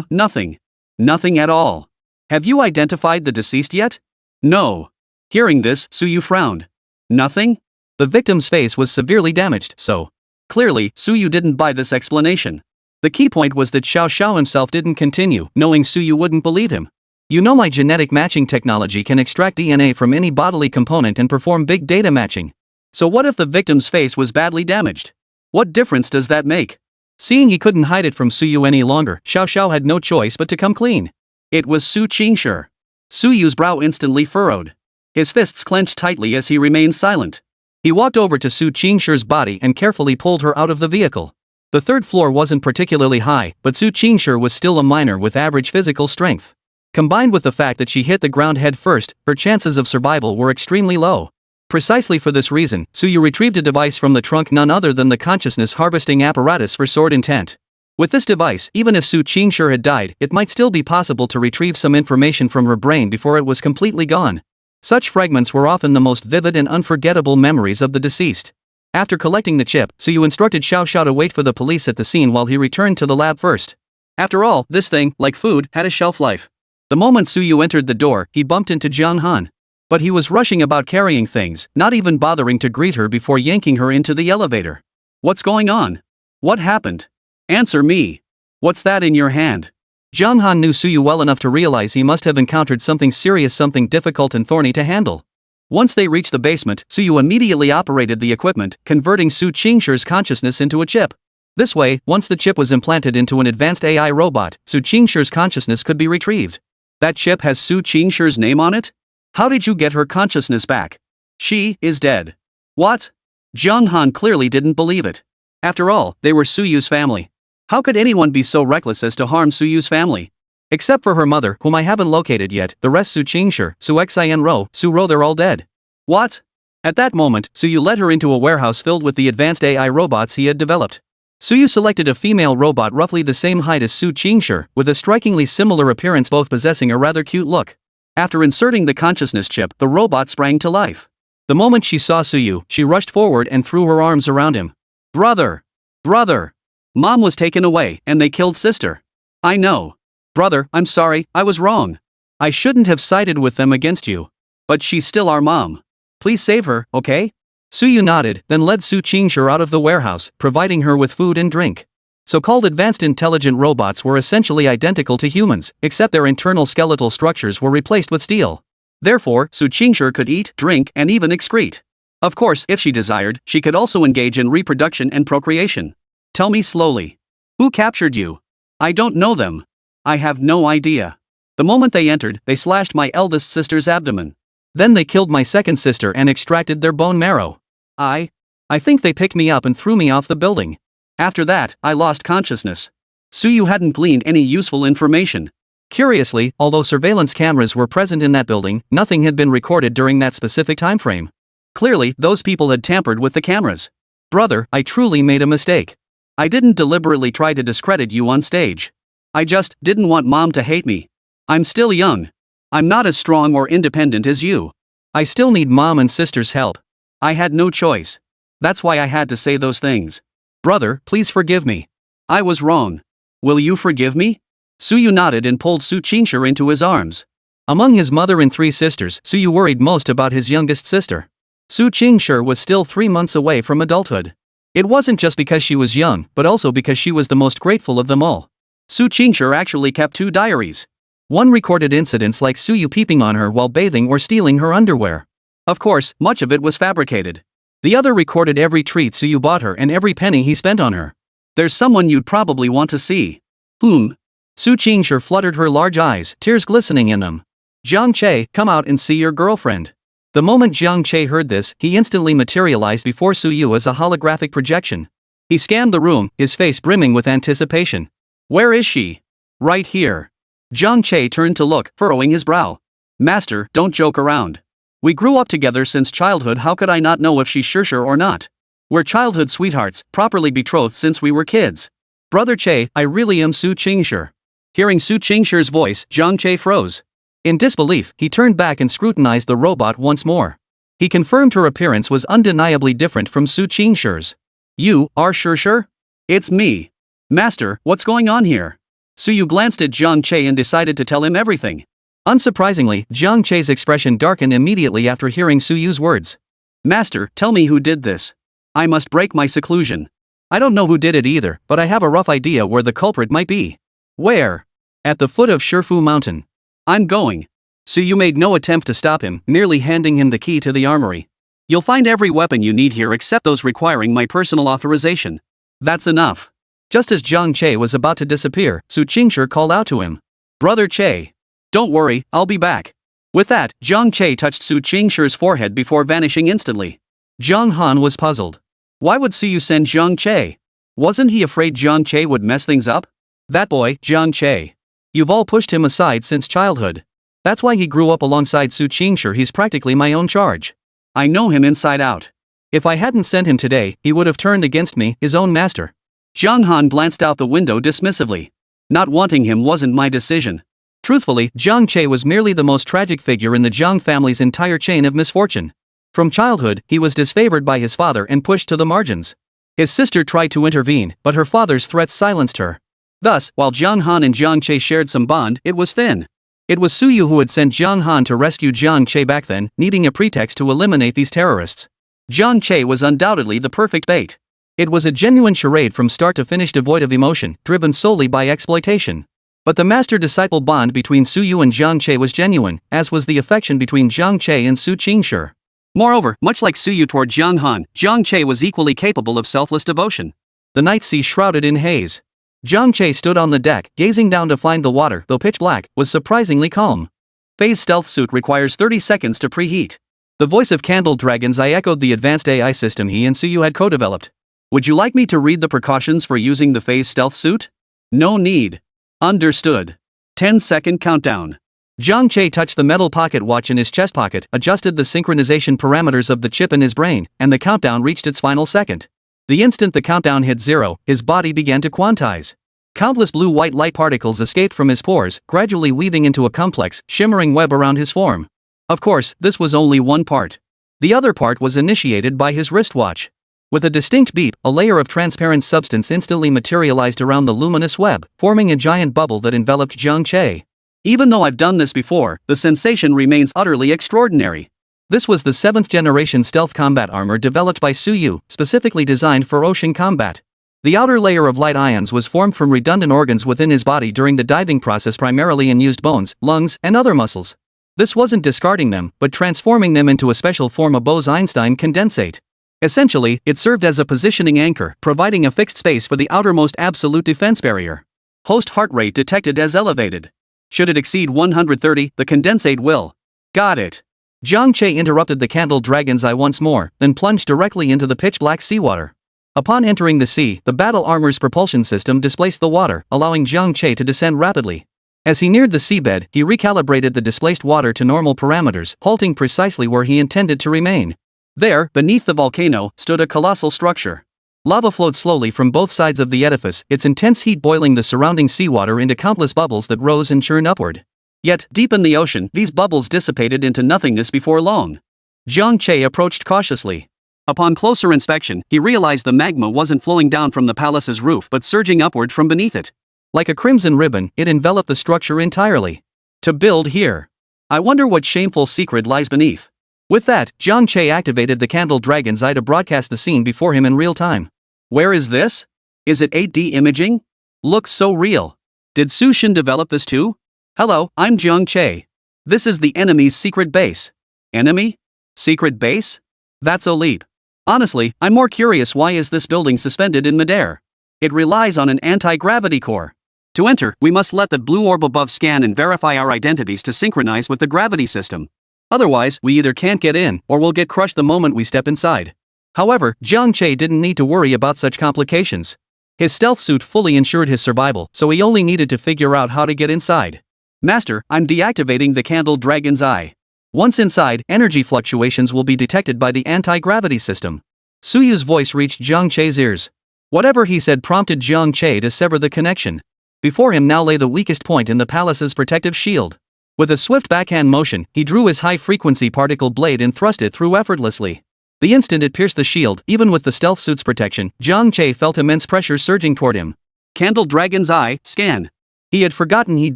Nothing. Nothing at all. Have you identified the deceased yet? No. Hearing this, Suyu frowned. Nothing? The victim's face was severely damaged, so clearly, Suyu didn't buy this explanation. The key point was that Xiao Xiao himself didn't continue, knowing Suyu wouldn't believe him. You know, my genetic matching technology can extract DNA from any bodily component and perform big data matching. So what if the victim's face was badly damaged? What difference does that make? Seeing he couldn't hide it from Suyu any longer, Xiao Xiao had no choice but to come clean. It was Su Qingshi. Suyu's brow instantly furrowed. His fists clenched tightly as he remained silent. He walked over to Su Qingshi's body and carefully pulled her out of the vehicle. The third floor wasn't particularly high, but Su Qingshi was still a minor with average physical strength. Combined with the fact that she hit the ground head first, her chances of survival were extremely low. Precisely for this reason, Suyu retrieved a device from the trunk, none other than the consciousness harvesting apparatus for sword intent. With this device, even if Su Qingshi had died, it might still be possible to retrieve some information from her brain before it was completely gone. Such fragments were often the most vivid and unforgettable memories of the deceased. After collecting the chip, Suyu instructed Xiao Xiao to wait for the police at the scene while he returned to the lab first. After all, this thing, like food, had a shelf life. The moment Suyu entered the door, he bumped into Jiang Han. But he was rushing about carrying things, not even bothering to greet her before yanking her into the elevator. What's going on? What happened? Answer me. What's that in your hand? Jiang Han knew Suyu well enough to realize he must have encountered something serious, something difficult and thorny to handle. Once they reached the basement, Suyu immediately operated the equipment, converting Su Qingshi's consciousness into a chip. This way, once the chip was implanted into an advanced AI robot, Su Qingshi's consciousness could be retrieved. That chip has Su Qingshi's name on it? How did you get her consciousness back? She is dead. What? Jiang Han clearly didn't believe it. After all, they were Suyu's family. How could anyone be so reckless as to harm Suyu's family? Except for her mother, whom I haven't located yet, the rest Su Qingshi, Su Xianro, Su Ro, they're all dead. What? At that moment, Suyu led her into a warehouse filled with the advanced AI robots he had developed. Suyu selected a female robot roughly the same height as Su Qingshi, with a strikingly similar appearance, both possessing a rather cute look. After inserting the consciousness chip, the robot sprang to life. The moment she saw Suyu, she rushed forward and threw her arms around him. Brother! Brother! Mom was taken away, and they killed sister. I know. Brother, I'm sorry, I was wrong. I shouldn't have sided with them against you. But she's still our mom. Please save her, okay? Suyu nodded, then led Su Qingshi out of the warehouse, providing her with food and drink. So-called advanced intelligent robots were essentially identical to humans, except their internal skeletal structures were replaced with steel. Therefore, Su Qingshi could eat, drink, and even excrete. Of course, if she desired, she could also engage in reproduction and procreation. Tell me slowly. Who captured you? I don't know them. I have no idea. The moment they entered, they slashed my eldest sister's abdomen. Then they killed my second sister and extracted their bone marrow. I think they picked me up and threw me off the building. After that, I lost consciousness. Suyu hadn't gleaned any useful information. Curiously, although surveillance cameras were present in that building, nothing had been recorded during that specific time frame. Clearly, those people had tampered with the cameras. Brother, I truly made a mistake. I didn't deliberately try to discredit you on stage. I just didn't want mom to hate me. I'm still young. I'm not as strong or independent as you. I still need mom and sister's help. I had no choice. That's why I had to say those things. Brother, please forgive me. I was wrong. Will you forgive me? Suyu nodded and pulled Su Qingshi into his arms. Among his mother and three sisters, Suyu worried most about his youngest sister. Su Qingshi was still 3 months away from adulthood. It wasn't just because she was young, but also because she was the most grateful of them all. Su Qingshi actually kept 2 diaries. One recorded incidents like Suyu peeping on her while bathing or stealing her underwear. Of course, much of it was fabricated. The other recorded every treat Suyu bought her and every penny he spent on her. There's someone you'd probably want to see. Whom? Su Qingshi fluttered her large eyes, tears glistening in them. Jiang Che, come out and see your girlfriend. The moment Jiang Che heard this, he instantly materialized before Suyu as a holographic projection. He scanned the room, his face brimming with anticipation. Where is she? Right here. Jiang Che turned to look, furrowing his brow. Master, don't joke around. We grew up together since childhood, how could I not know if she's sure or not? We're childhood sweethearts, properly betrothed since we were kids. Brother Che, I really am Su Qingshi. Hearing Su Qingshi's voice, Jiang Che froze. In disbelief, he turned back and scrutinized the robot once more. He confirmed her appearance was undeniably different from Su Qingshi's. You are sure? It's me. Master, what's going on here? Suyu glanced at Jiang Che and decided to tell him everything. Unsurprisingly, Jiang Che's expression darkened immediately after hearing Suyu's words. Master, tell me who did this. I must break my seclusion. I don't know who did it either, but I have a rough idea where the culprit might be. Where? At the foot of Shifu Mountain. I'm going. Suyu made no attempt to stop him, merely handing him the key to the armory. You'll find every weapon you need here except those requiring my personal authorization. That's enough. Just as Jiang Che was about to disappear, Su Qingshi called out to him. Brother Che. Don't worry, I'll be back. With that, Jiang Che touched Su Qingshi's forehead before vanishing instantly. Jiang Han was puzzled. Why would Suyu send Jiang Che? Wasn't he afraid Jiang Che would mess things up? That boy, Jiang Che. You've all pushed him aside since childhood. That's why he grew up alongside Su Qingshi, he's practically my own charge. I know him inside out. If I hadn't sent him today, he would have turned against me, his own master. Jiang Han glanced out the window dismissively. Not wanting him wasn't my decision. Truthfully, Jiang Che was merely the most tragic figure in the Jiang family's entire chain of misfortune. From childhood, he was disfavored by his father and pushed to the margins. His sister tried to intervene, but her father's threats silenced her. Thus, while Jiang Han and Jiang Che shared some bond, it was thin. It was Suyu who had sent Jiang Han to rescue Jiang Che back then, needing a pretext to eliminate these terrorists. Jiang Che was undoubtedly the perfect bait. It was a genuine charade from start to finish, devoid of emotion, driven solely by exploitation. But the master-disciple bond between Suyu and Jiang Che was genuine, as was the affection between Jiang Che and Su Qingshi. Moreover, much like Suyu toward Jiang Han, Jiang Che was equally capable of selfless devotion. The night sea shrouded in haze. Jiang Che stood on the deck, gazing down to find the water, though pitch black, was surprisingly calm. Phase stealth suit requires 30 seconds to preheat. The voice of Candle Dragon's Eye echoed the advanced AI system he and Suyu had co-developed. Would you like me to read the precautions for using the phase stealth suit? No need. Understood. 10-second countdown. Jiang Che touched the metal pocket watch in his chest pocket, adjusted the synchronization parameters of the chip in his brain, and the countdown reached its final second. The instant the countdown hit 0, his body began to quantize. Countless blue-white light particles escaped from his pores, gradually weaving into a complex, shimmering web around his form. Of course, this was only one part. The other part was initiated by his wristwatch. With a distinct beep, a layer of transparent substance instantly materialized around the luminous web, forming a giant bubble that enveloped Jiang Che. Even though I've done this before, the sensation remains utterly extraordinary. This was the 7th generation stealth combat armor developed by Suyu, specifically designed for ocean combat. The outer layer of light ions was formed from redundant organs within his body during the diving process, primarily in used bones, lungs, and other muscles. This wasn't discarding them, but transforming them into a special form of Bose-Einstein condensate. Essentially, it served as a positioning anchor, providing a fixed space for the outermost absolute defense barrier. Host heart rate detected as elevated. Should it exceed 130, the condensate will. Got it. Jiang Che interrupted the candle dragon's eye once more, then plunged directly into the pitch-black seawater. Upon entering the sea, the battle armor's propulsion system displaced the water, allowing Jiang Che to descend rapidly. As he neared the seabed, he recalibrated the displaced water to normal parameters, halting precisely where he intended to remain. There, beneath the volcano, stood a colossal structure. Lava flowed slowly from both sides of the edifice, its intense heat boiling the surrounding seawater into countless bubbles that rose and churned upward. Yet, deep in the ocean, these bubbles dissipated into nothingness before long. Jiang Che approached cautiously. Upon closer inspection, he realized the magma wasn't flowing down from the palace's roof but surging upward from beneath it. Like a crimson ribbon, it enveloped the structure entirely. To build here. I wonder what shameful secret lies beneath. With that, Jiang Che activated the candle dragon's eye to broadcast the scene before him in real time. Where is this? Is it 8D imaging? Looks so real. Did Su Shin develop this too? Hello, I'm Jiang Che. This is the enemy's secret base. Enemy? Secret base? That's a leap. Honestly, I'm more curious, why is this building suspended in midair? It relies on an anti-gravity core. To enter, we must let the blue orb above scan and verify our identities to synchronize with the gravity system. Otherwise, we either can't get in, or we'll get crushed the moment we step inside. However, Jiang Che didn't need to worry about such complications. His stealth suit fully ensured his survival, so he only needed to figure out how to get inside. Master, I'm deactivating the candle dragon's eye. Once inside, energy fluctuations will be detected by the anti-gravity system. Suyu's voice reached Jiang Che's ears. Whatever he said prompted Jiang Che to sever the connection. Before him now lay the weakest point in the palace's protective shield. With a swift backhand motion, he drew his high-frequency particle blade and thrust it through effortlessly. The instant it pierced the shield, even with the stealth suit's protection, Jiang Che felt immense pressure surging toward him. Candle dragon's eye, scan. He had forgotten he'd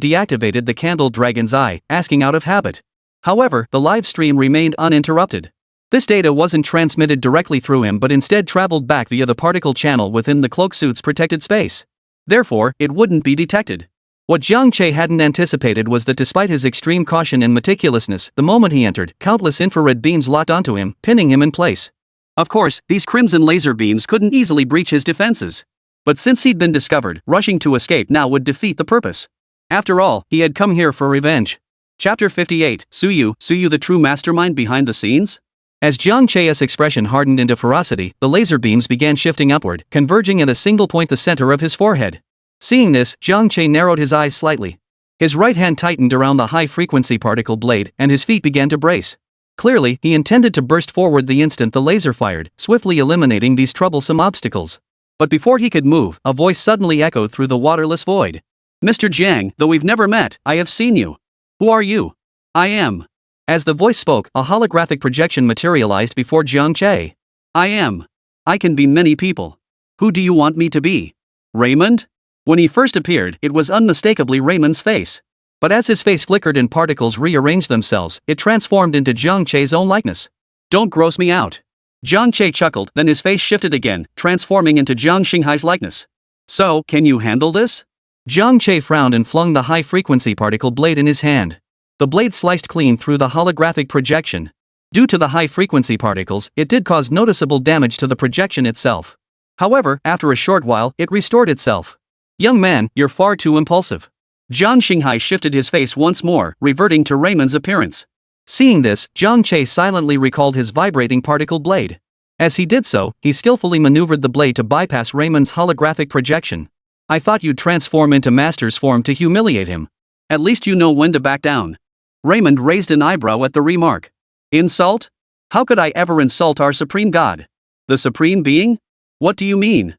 deactivated the candle dragon's eye, asking out of habit. However, the live stream remained uninterrupted. This data wasn't transmitted directly through him but instead traveled back via the particle channel within the cloak suit's protected space. Therefore, it wouldn't be detected. What Jiang Che hadn't anticipated was that despite his extreme caution and meticulousness, the moment he entered, countless infrared beams locked onto him, pinning him in place. Of course, these crimson laser beams couldn't easily breach his defenses. But since he'd been discovered, rushing to escape now would defeat the purpose. After all, he had come here for revenge. Chapter 58, Suyu the true mastermind behind the scenes? As Jiang Che's expression hardened into ferocity, the laser beams began shifting upward, converging at a single point, the center of his forehead. Seeing this, Jiang Che narrowed his eyes slightly. His right hand tightened around the high-frequency particle blade, and his feet began to brace. Clearly, he intended to burst forward the instant the laser fired, swiftly eliminating these troublesome obstacles. But before he could move, a voice suddenly echoed through the waterless void. Mr. Jiang, though we've never met, I have seen you. Who are you? I am. As the voice spoke, a holographic projection materialized before Jiang Che. I can be many people. Who do you want me to be? Raymond? When he first appeared, it was unmistakably Raymond's face. But as his face flickered and particles rearranged themselves, it transformed into Jiang Che's own likeness. Don't gross me out. Jiang Che chuckled, then his face shifted again, transforming into Jiang Xinghai's likeness. So, can you handle this? Jiang Che frowned and flung the high-frequency particle blade in his hand. The blade sliced clean through the holographic projection. Due to the high-frequency particles, it did cause noticeable damage to the projection itself. However, after a short while, it restored itself. Young man, you're far too impulsive. Jiang Xinghai shifted his face once more, reverting to Raymond's appearance. Seeing this, Jiang Che silently recalled his vibrating particle blade. As he did so, he skillfully maneuvered the blade to bypass Raymond's holographic projection. I thought you'd transform into master's form to humiliate him. At least you know when to back down. Raymond raised an eyebrow at the remark. Insult? How could I ever insult our supreme god? The supreme being? What do you mean?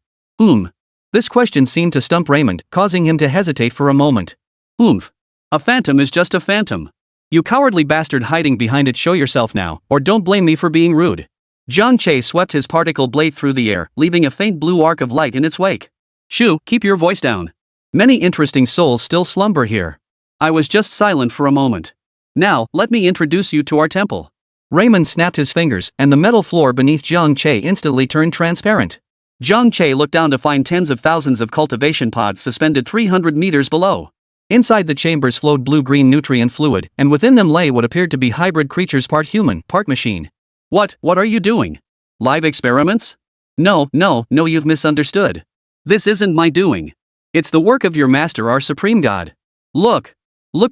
This question seemed to stump Raymond, causing him to hesitate for a moment. A phantom is just a phantom. You cowardly bastard hiding behind it, show yourself now, or don't blame me for being rude. Zhang Che swept his particle blade through the air, leaving a faint blue arc of light in its wake. Shu, keep your voice down. Many interesting souls still slumber here. I was just silent for a moment. Now, let me introduce you to our temple. Raymond snapped his fingers, and the metal floor beneath Zhang Che instantly turned transparent. Zhang Che looked down to find tens of thousands of cultivation pods suspended 300 meters below. Inside the chambers flowed blue-green nutrient fluid, and within them lay what appeared to be hybrid creatures, part human, part machine. What are you doing? Live experiments? No, you've misunderstood. This isn't my doing. It's the work of your master, our supreme god. Look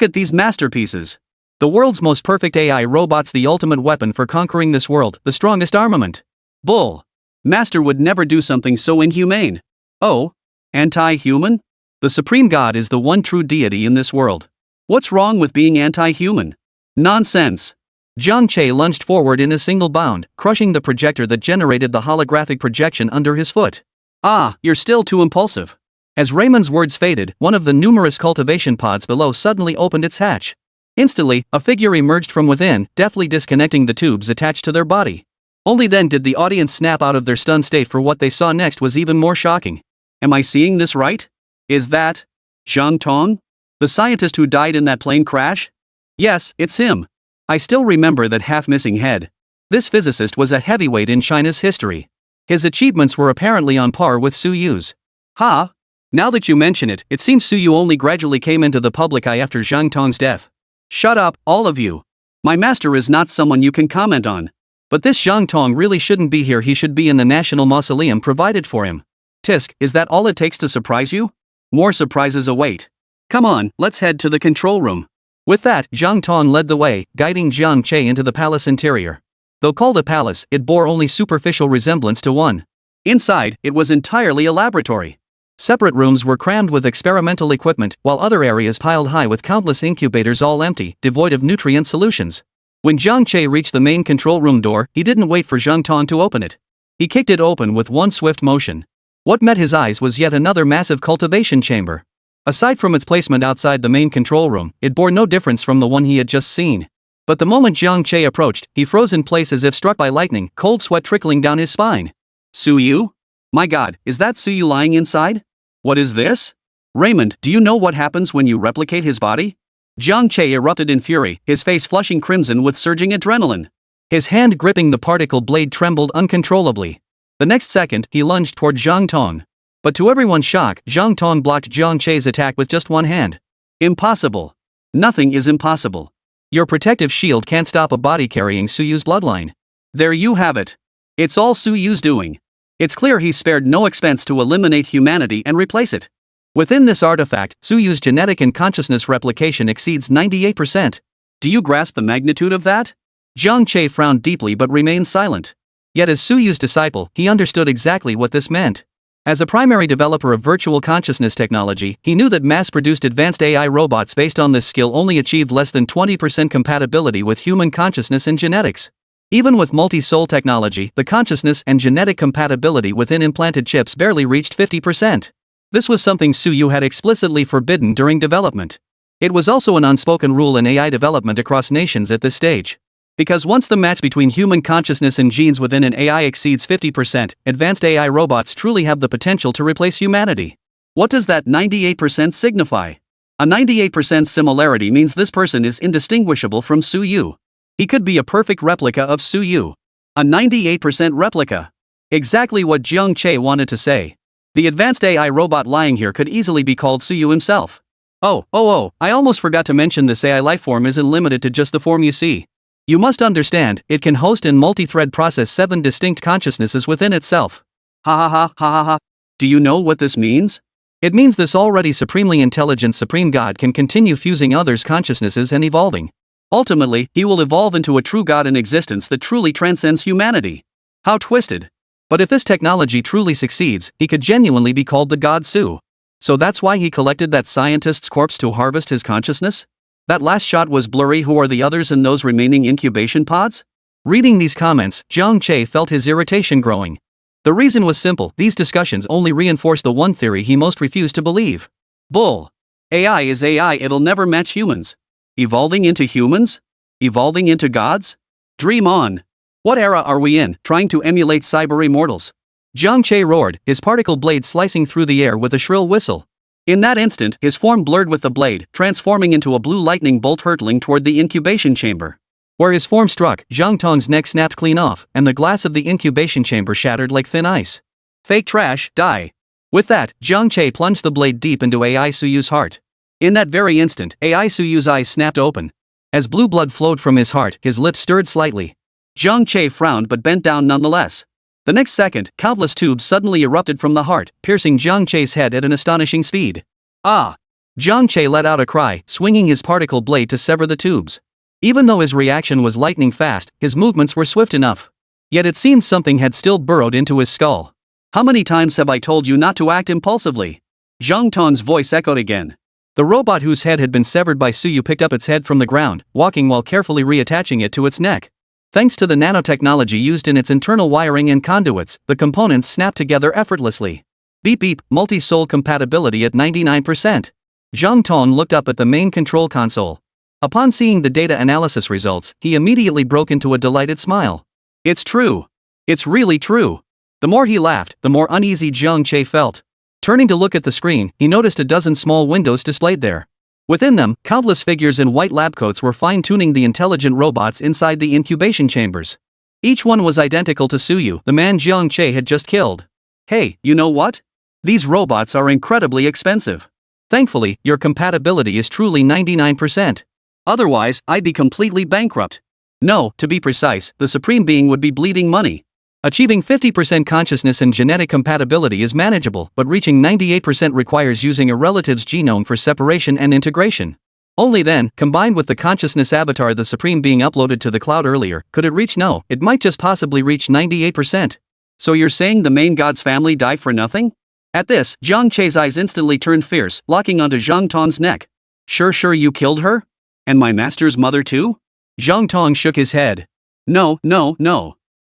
at these masterpieces. The world's most perfect AI robots, the ultimate weapon for conquering this world, the strongest armament. Bull. Master would never do something so inhumane. Oh? Anti-human? The supreme god is the one true deity in this world. What's wrong with being anti-human? Nonsense. Zhang Che lunged forward in a single bound, crushing the projector that generated the holographic projection under his foot. Ah, you're still too impulsive. As Raymond's words faded, one of the numerous cultivation pods below suddenly opened its hatch. Instantly, a figure emerged from within, deftly disconnecting the tubes attached to their body. Only then did the audience snap out of their stunned state, for what they saw next was even more shocking. Am I seeing this right? Is that Zhang Tong? The scientist who died in that plane crash? Yes, it's him. I still remember that half-missing head. This physicist was a heavyweight in China's history. His achievements were apparently on par with Su Yu's. Ha! Now that you mention it, it seems Su Yu only gradually came into the public eye after Zhang Tong's death. Shut up, all of you. My master is not someone you can comment on. But this Zhang Tong really shouldn't be here, he should be in the national mausoleum provided for him. Tisk, is that all it takes to surprise you? More surprises await. Come on, let's head to the control room. With that, Zhang Tong led the way, guiding Zhang Che into the palace interior. Though called a palace, it bore only superficial resemblance to one. Inside, it was entirely a laboratory. Separate rooms were crammed with experimental equipment, while other areas piled high with countless incubators, all empty, devoid of nutrient solutions. When Zhang Che reached the main control room door, he didn't wait for Zhang Tong to open it. He kicked it open with one swift motion. What met his eyes was yet another massive cultivation chamber. Aside from its placement outside the main control room, it bore no difference from the one he had just seen. But the moment Zhang Che approached, he froze in place as if struck by lightning, cold sweat trickling down his spine. Su Yu? My god, is that Su Yu lying inside? What is this? Raymond, do you know what happens when you replicate his body? Zhang Che erupted in fury, his face flushing crimson with surging adrenaline. His hand gripping the particle blade trembled uncontrollably. The next second, he lunged toward Zhang Tong. But to everyone's shock, Zhang Tong blocked Zhang Che's attack with just one hand. Impossible. Nothing is impossible. Your protective shield can't stop a body carrying Su Yu's bloodline. There you have it. It's all Su Yu's doing. It's clear he spared no expense to eliminate humanity and replace it. Within this artifact, Su Yu's genetic and consciousness replication exceeds 98%. Do you grasp the magnitude of that? Zhang Che frowned deeply but remained silent. Yet as Su Yu's disciple, he understood exactly what this meant. As a primary developer of virtual consciousness technology, he knew that mass-produced advanced AI robots based on this skill only achieved less than 20% compatibility with human consciousness and genetics. Even with multi-soul technology, the consciousness and genetic compatibility within implanted chips barely reached 50%. This was something Su Yu had explicitly forbidden during development. It was also an unspoken rule in AI development across nations at this stage. Because once the match between human consciousness and genes within an AI exceeds 50%, advanced AI robots truly have the potential to replace humanity. What does that 98% signify? A 98% similarity means this person is indistinguishable from Su Yu. He could be a perfect replica of Su Yu. A 98% replica. Exactly what Zhang Che wanted to say. The advanced AI robot lying here could easily be called Su Yu himself. Oh, I almost forgot to mention this AI lifeform isn't limited to just the form you see. You must understand, it can host and multi-thread process 7 distinct consciousnesses within itself. Ha. Do you know what this means? It means this already supremely intelligent supreme god can continue fusing others' consciousnesses and evolving. Ultimately, he will evolve into a true god in existence that truly transcends humanity. How twisted. But if this technology truly succeeds, he could genuinely be called the god Su. So that's why he collected that scientist's corpse to harvest his consciousness? That last shot was blurry. Who are the others in those remaining incubation pods? Reading these comments, Zhang Che felt his irritation growing. The reason was simple, these discussions only reinforced the one theory he most refused to believe. Bull. AI is AI, it'll never match humans. Evolving into humans? Evolving into gods? Dream on. What era are we in, trying to emulate cyber immortals? Zhang Che roared, his particle blade slicing through the air with a shrill whistle. In that instant, his form blurred with the blade, transforming into a blue lightning bolt hurtling toward the incubation chamber. Where his form struck, Zhang Tong's neck snapped clean off, and the glass of the incubation chamber shattered like thin ice. Fake trash, die. With that, Zhang Che plunged the blade deep into AI Suyu's heart. In that very instant, AI Suyu's eyes snapped open. As blue blood flowed from his heart, his lips stirred slightly. Zhang Che frowned but bent down nonetheless. The next second, countless tubes suddenly erupted from the heart, piercing Zhang Che's head at an astonishing speed. Ah! Zhang Che let out a cry, swinging his particle blade to sever the tubes. Even though his reaction was lightning fast, his movements were swift enough. Yet it seemed something had still burrowed into his skull. How many times have I told you not to act impulsively? Zhang Tong's voice echoed again. The robot whose head had been severed by Suyu picked up its head from the ground, walking while carefully reattaching it to its neck. Thanks to the nanotechnology used in its internal wiring and conduits, the components snapped together effortlessly. Beep beep, multi-soul compatibility at 99%. Zhang Tong looked up at the main control console. Upon seeing the data analysis results, he immediately broke into a delighted smile. It's true. It's really true. The more he laughed, the more uneasy Zhang Che felt. Turning to look at the screen, he noticed a dozen small windows displayed there. Within them, countless figures in white lab coats were fine-tuning the intelligent robots inside the incubation chambers. Each one was identical to Suyu, the man Zhang Che had just killed. Hey, you know what? These robots are incredibly expensive. Thankfully, your compatibility is truly 99%. Otherwise, I'd be completely bankrupt. No, to be precise, the Supreme Being would be bleeding money. Achieving 50% consciousness and genetic compatibility is manageable, but reaching 98% requires using a relative's genome for separation and integration. Only then, combined with the consciousness avatar the Supreme Being uploaded to the cloud earlier, could it reach it might just possibly reach 98%. So you're saying the main god's family died for nothing? At this, Zhang Che's eyes instantly turned fierce, locking onto Zhang Tong's neck. Sure you killed her? And my master's mother too? Zhang Tong shook his head. No.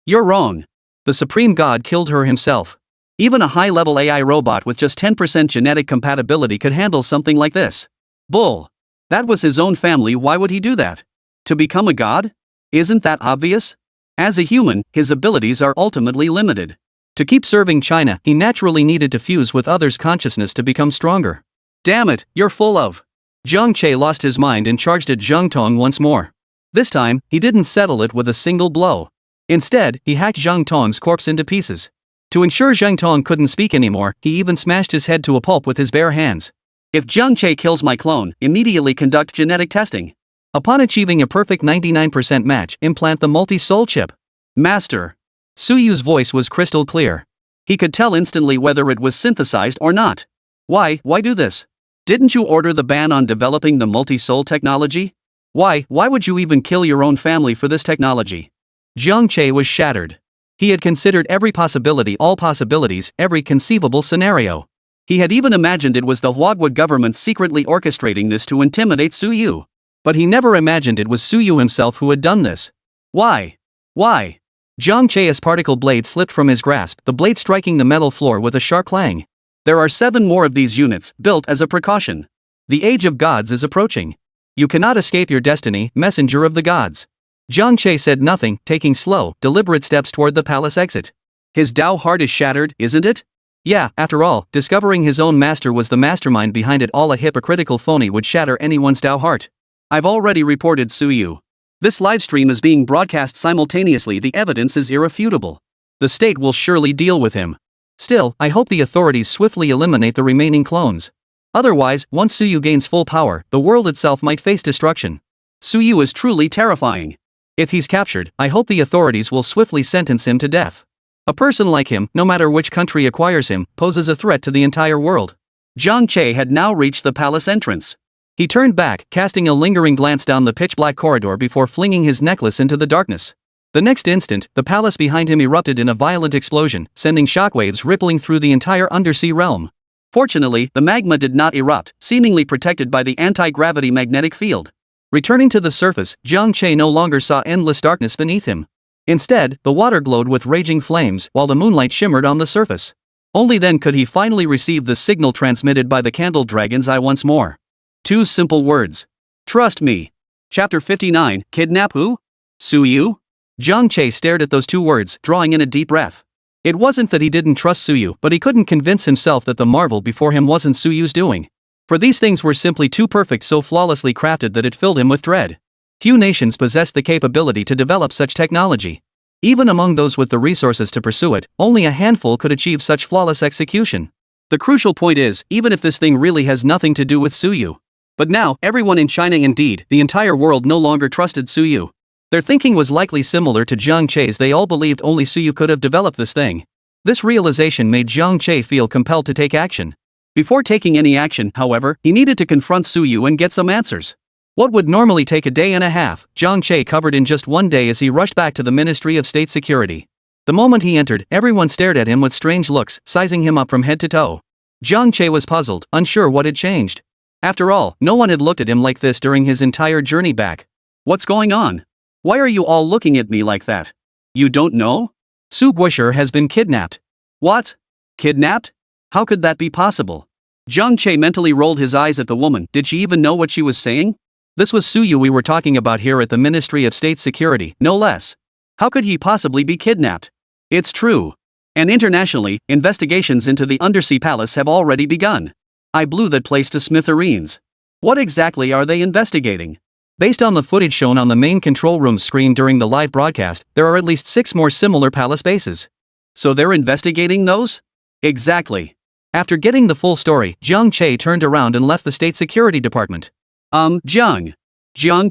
You're wrong. The Supreme God killed her himself. Even a high-level AI robot with just 10% genetic compatibility could handle something like this. Bull. That was his own family, why would he do that? To become a god? Isn't that obvious? As a human, his abilities are ultimately limited. To keep serving China, he naturally needed to fuse with others' consciousness to become stronger. Damn it, you're full of. Zhang Che lost his mind and charged at Zhang Tong once more. This time, he didn't settle it with a single blow. Instead, he hacked Zhang Tong's corpse into pieces. To ensure Zhang Tong couldn't speak anymore, he even smashed his head to a pulp with his bare hands. If Zhang Che kills my clone, immediately conduct genetic testing. Upon achieving a perfect 99% match, implant the multi-soul chip. Master. Suyu's voice was crystal clear. He could tell instantly whether it was synthesized or not. Why do this? Didn't you order the ban on developing the multi-soul technology? Why would you even kill your own family for this technology? Zhang Che was shattered. He had considered every possibility, all possibilities, every conceivable scenario. He had even imagined it was the Huadwood government secretly orchestrating this to intimidate Suyu. But he never imagined it was Suyu himself who had done this. Why? Zhang Che's particle blade slipped from his grasp, the blade striking the metal floor with a sharp clang. There are 7 more of these units, built as a precaution. The age of gods is approaching. You cannot escape your destiny, messenger of the gods. Zhang Che said nothing, taking slow, deliberate steps toward the palace exit. His Tao heart is shattered, isn't it? Yeah, after all, discovering his own master was the mastermind behind it all. A hypocritical phony would shatter anyone's Tao heart. I've already reported Suyu. This livestream is being broadcast simultaneously. The evidence is irrefutable. The state will surely deal with him. Still, I hope the authorities swiftly eliminate the remaining clones. Otherwise, once Suyu gains full power, the world itself might face destruction. Suyu is truly terrifying. If he's captured, I hope the authorities will swiftly sentence him to death. A person like him, no matter which country acquires him, poses a threat to the entire world. Zhang Che had now reached the palace entrance. He turned back, casting a lingering glance down the pitch-black corridor before flinging his necklace into the darkness. The next instant, the palace behind him erupted in a violent explosion, sending shockwaves rippling through the entire undersea realm. Fortunately, the magma did not erupt, seemingly protected by the anti-gravity magnetic field. Returning to the surface, Zhang Che no longer saw endless darkness beneath him. Instead, the water glowed with raging flames, while the moonlight shimmered on the surface. Only then could he finally receive the signal transmitted by the candle dragon's eye once more. 2 simple words. Trust me. Chapter 59, Kidnap who? Suyu? Jiang Che stared at those two words, drawing in a deep breath. It wasn't that he didn't trust Suyu, but he couldn't convince himself that the marvel before him wasn't Suyu's doing. For these things were simply too perfect, so flawlessly crafted that it filled him with dread. Few nations possessed the capability to develop such technology. Even among those with the resources to pursue it, only a handful could achieve such flawless execution. The crucial point is, even if this thing really has nothing to do with Suyu. But now, everyone in China, indeed, the entire world, no longer trusted Suyu. Their thinking was likely similar to Jiang Che's. They all believed only Suyu could have developed this thing. This realization made Jiang Che feel compelled to take action. Before taking any action, however, he needed to confront Suyu and get some answers. What would normally take a day and a half, Jiang Che covered in just one day as he rushed back to the Ministry of State Security. The moment he entered, everyone stared at him with strange looks, sizing him up from head to toe. Jiang Che was puzzled, unsure what had changed. After all, no one had looked at him like this during his entire journey back. What's going on? Why are you all looking at me like that? You don't know? Su Guisher has been kidnapped. What? Kidnapped? How could that be possible? Jiang Che mentally rolled his eyes at the woman. Did she even know what she was saying? This was Suyu we were talking about here at the Ministry of State Security, no less. How could he possibly be kidnapped? It's true. And internationally, investigations into the undersea palace have already begun. I blew that place to smithereens. What exactly are they investigating? Based on the footage shown on the main control room screen during the live broadcast, there are at least 6 more similar palace bases. So they're investigating those? Exactly. After getting the full story, Jiang Che turned around and left the State Security Department. Jiang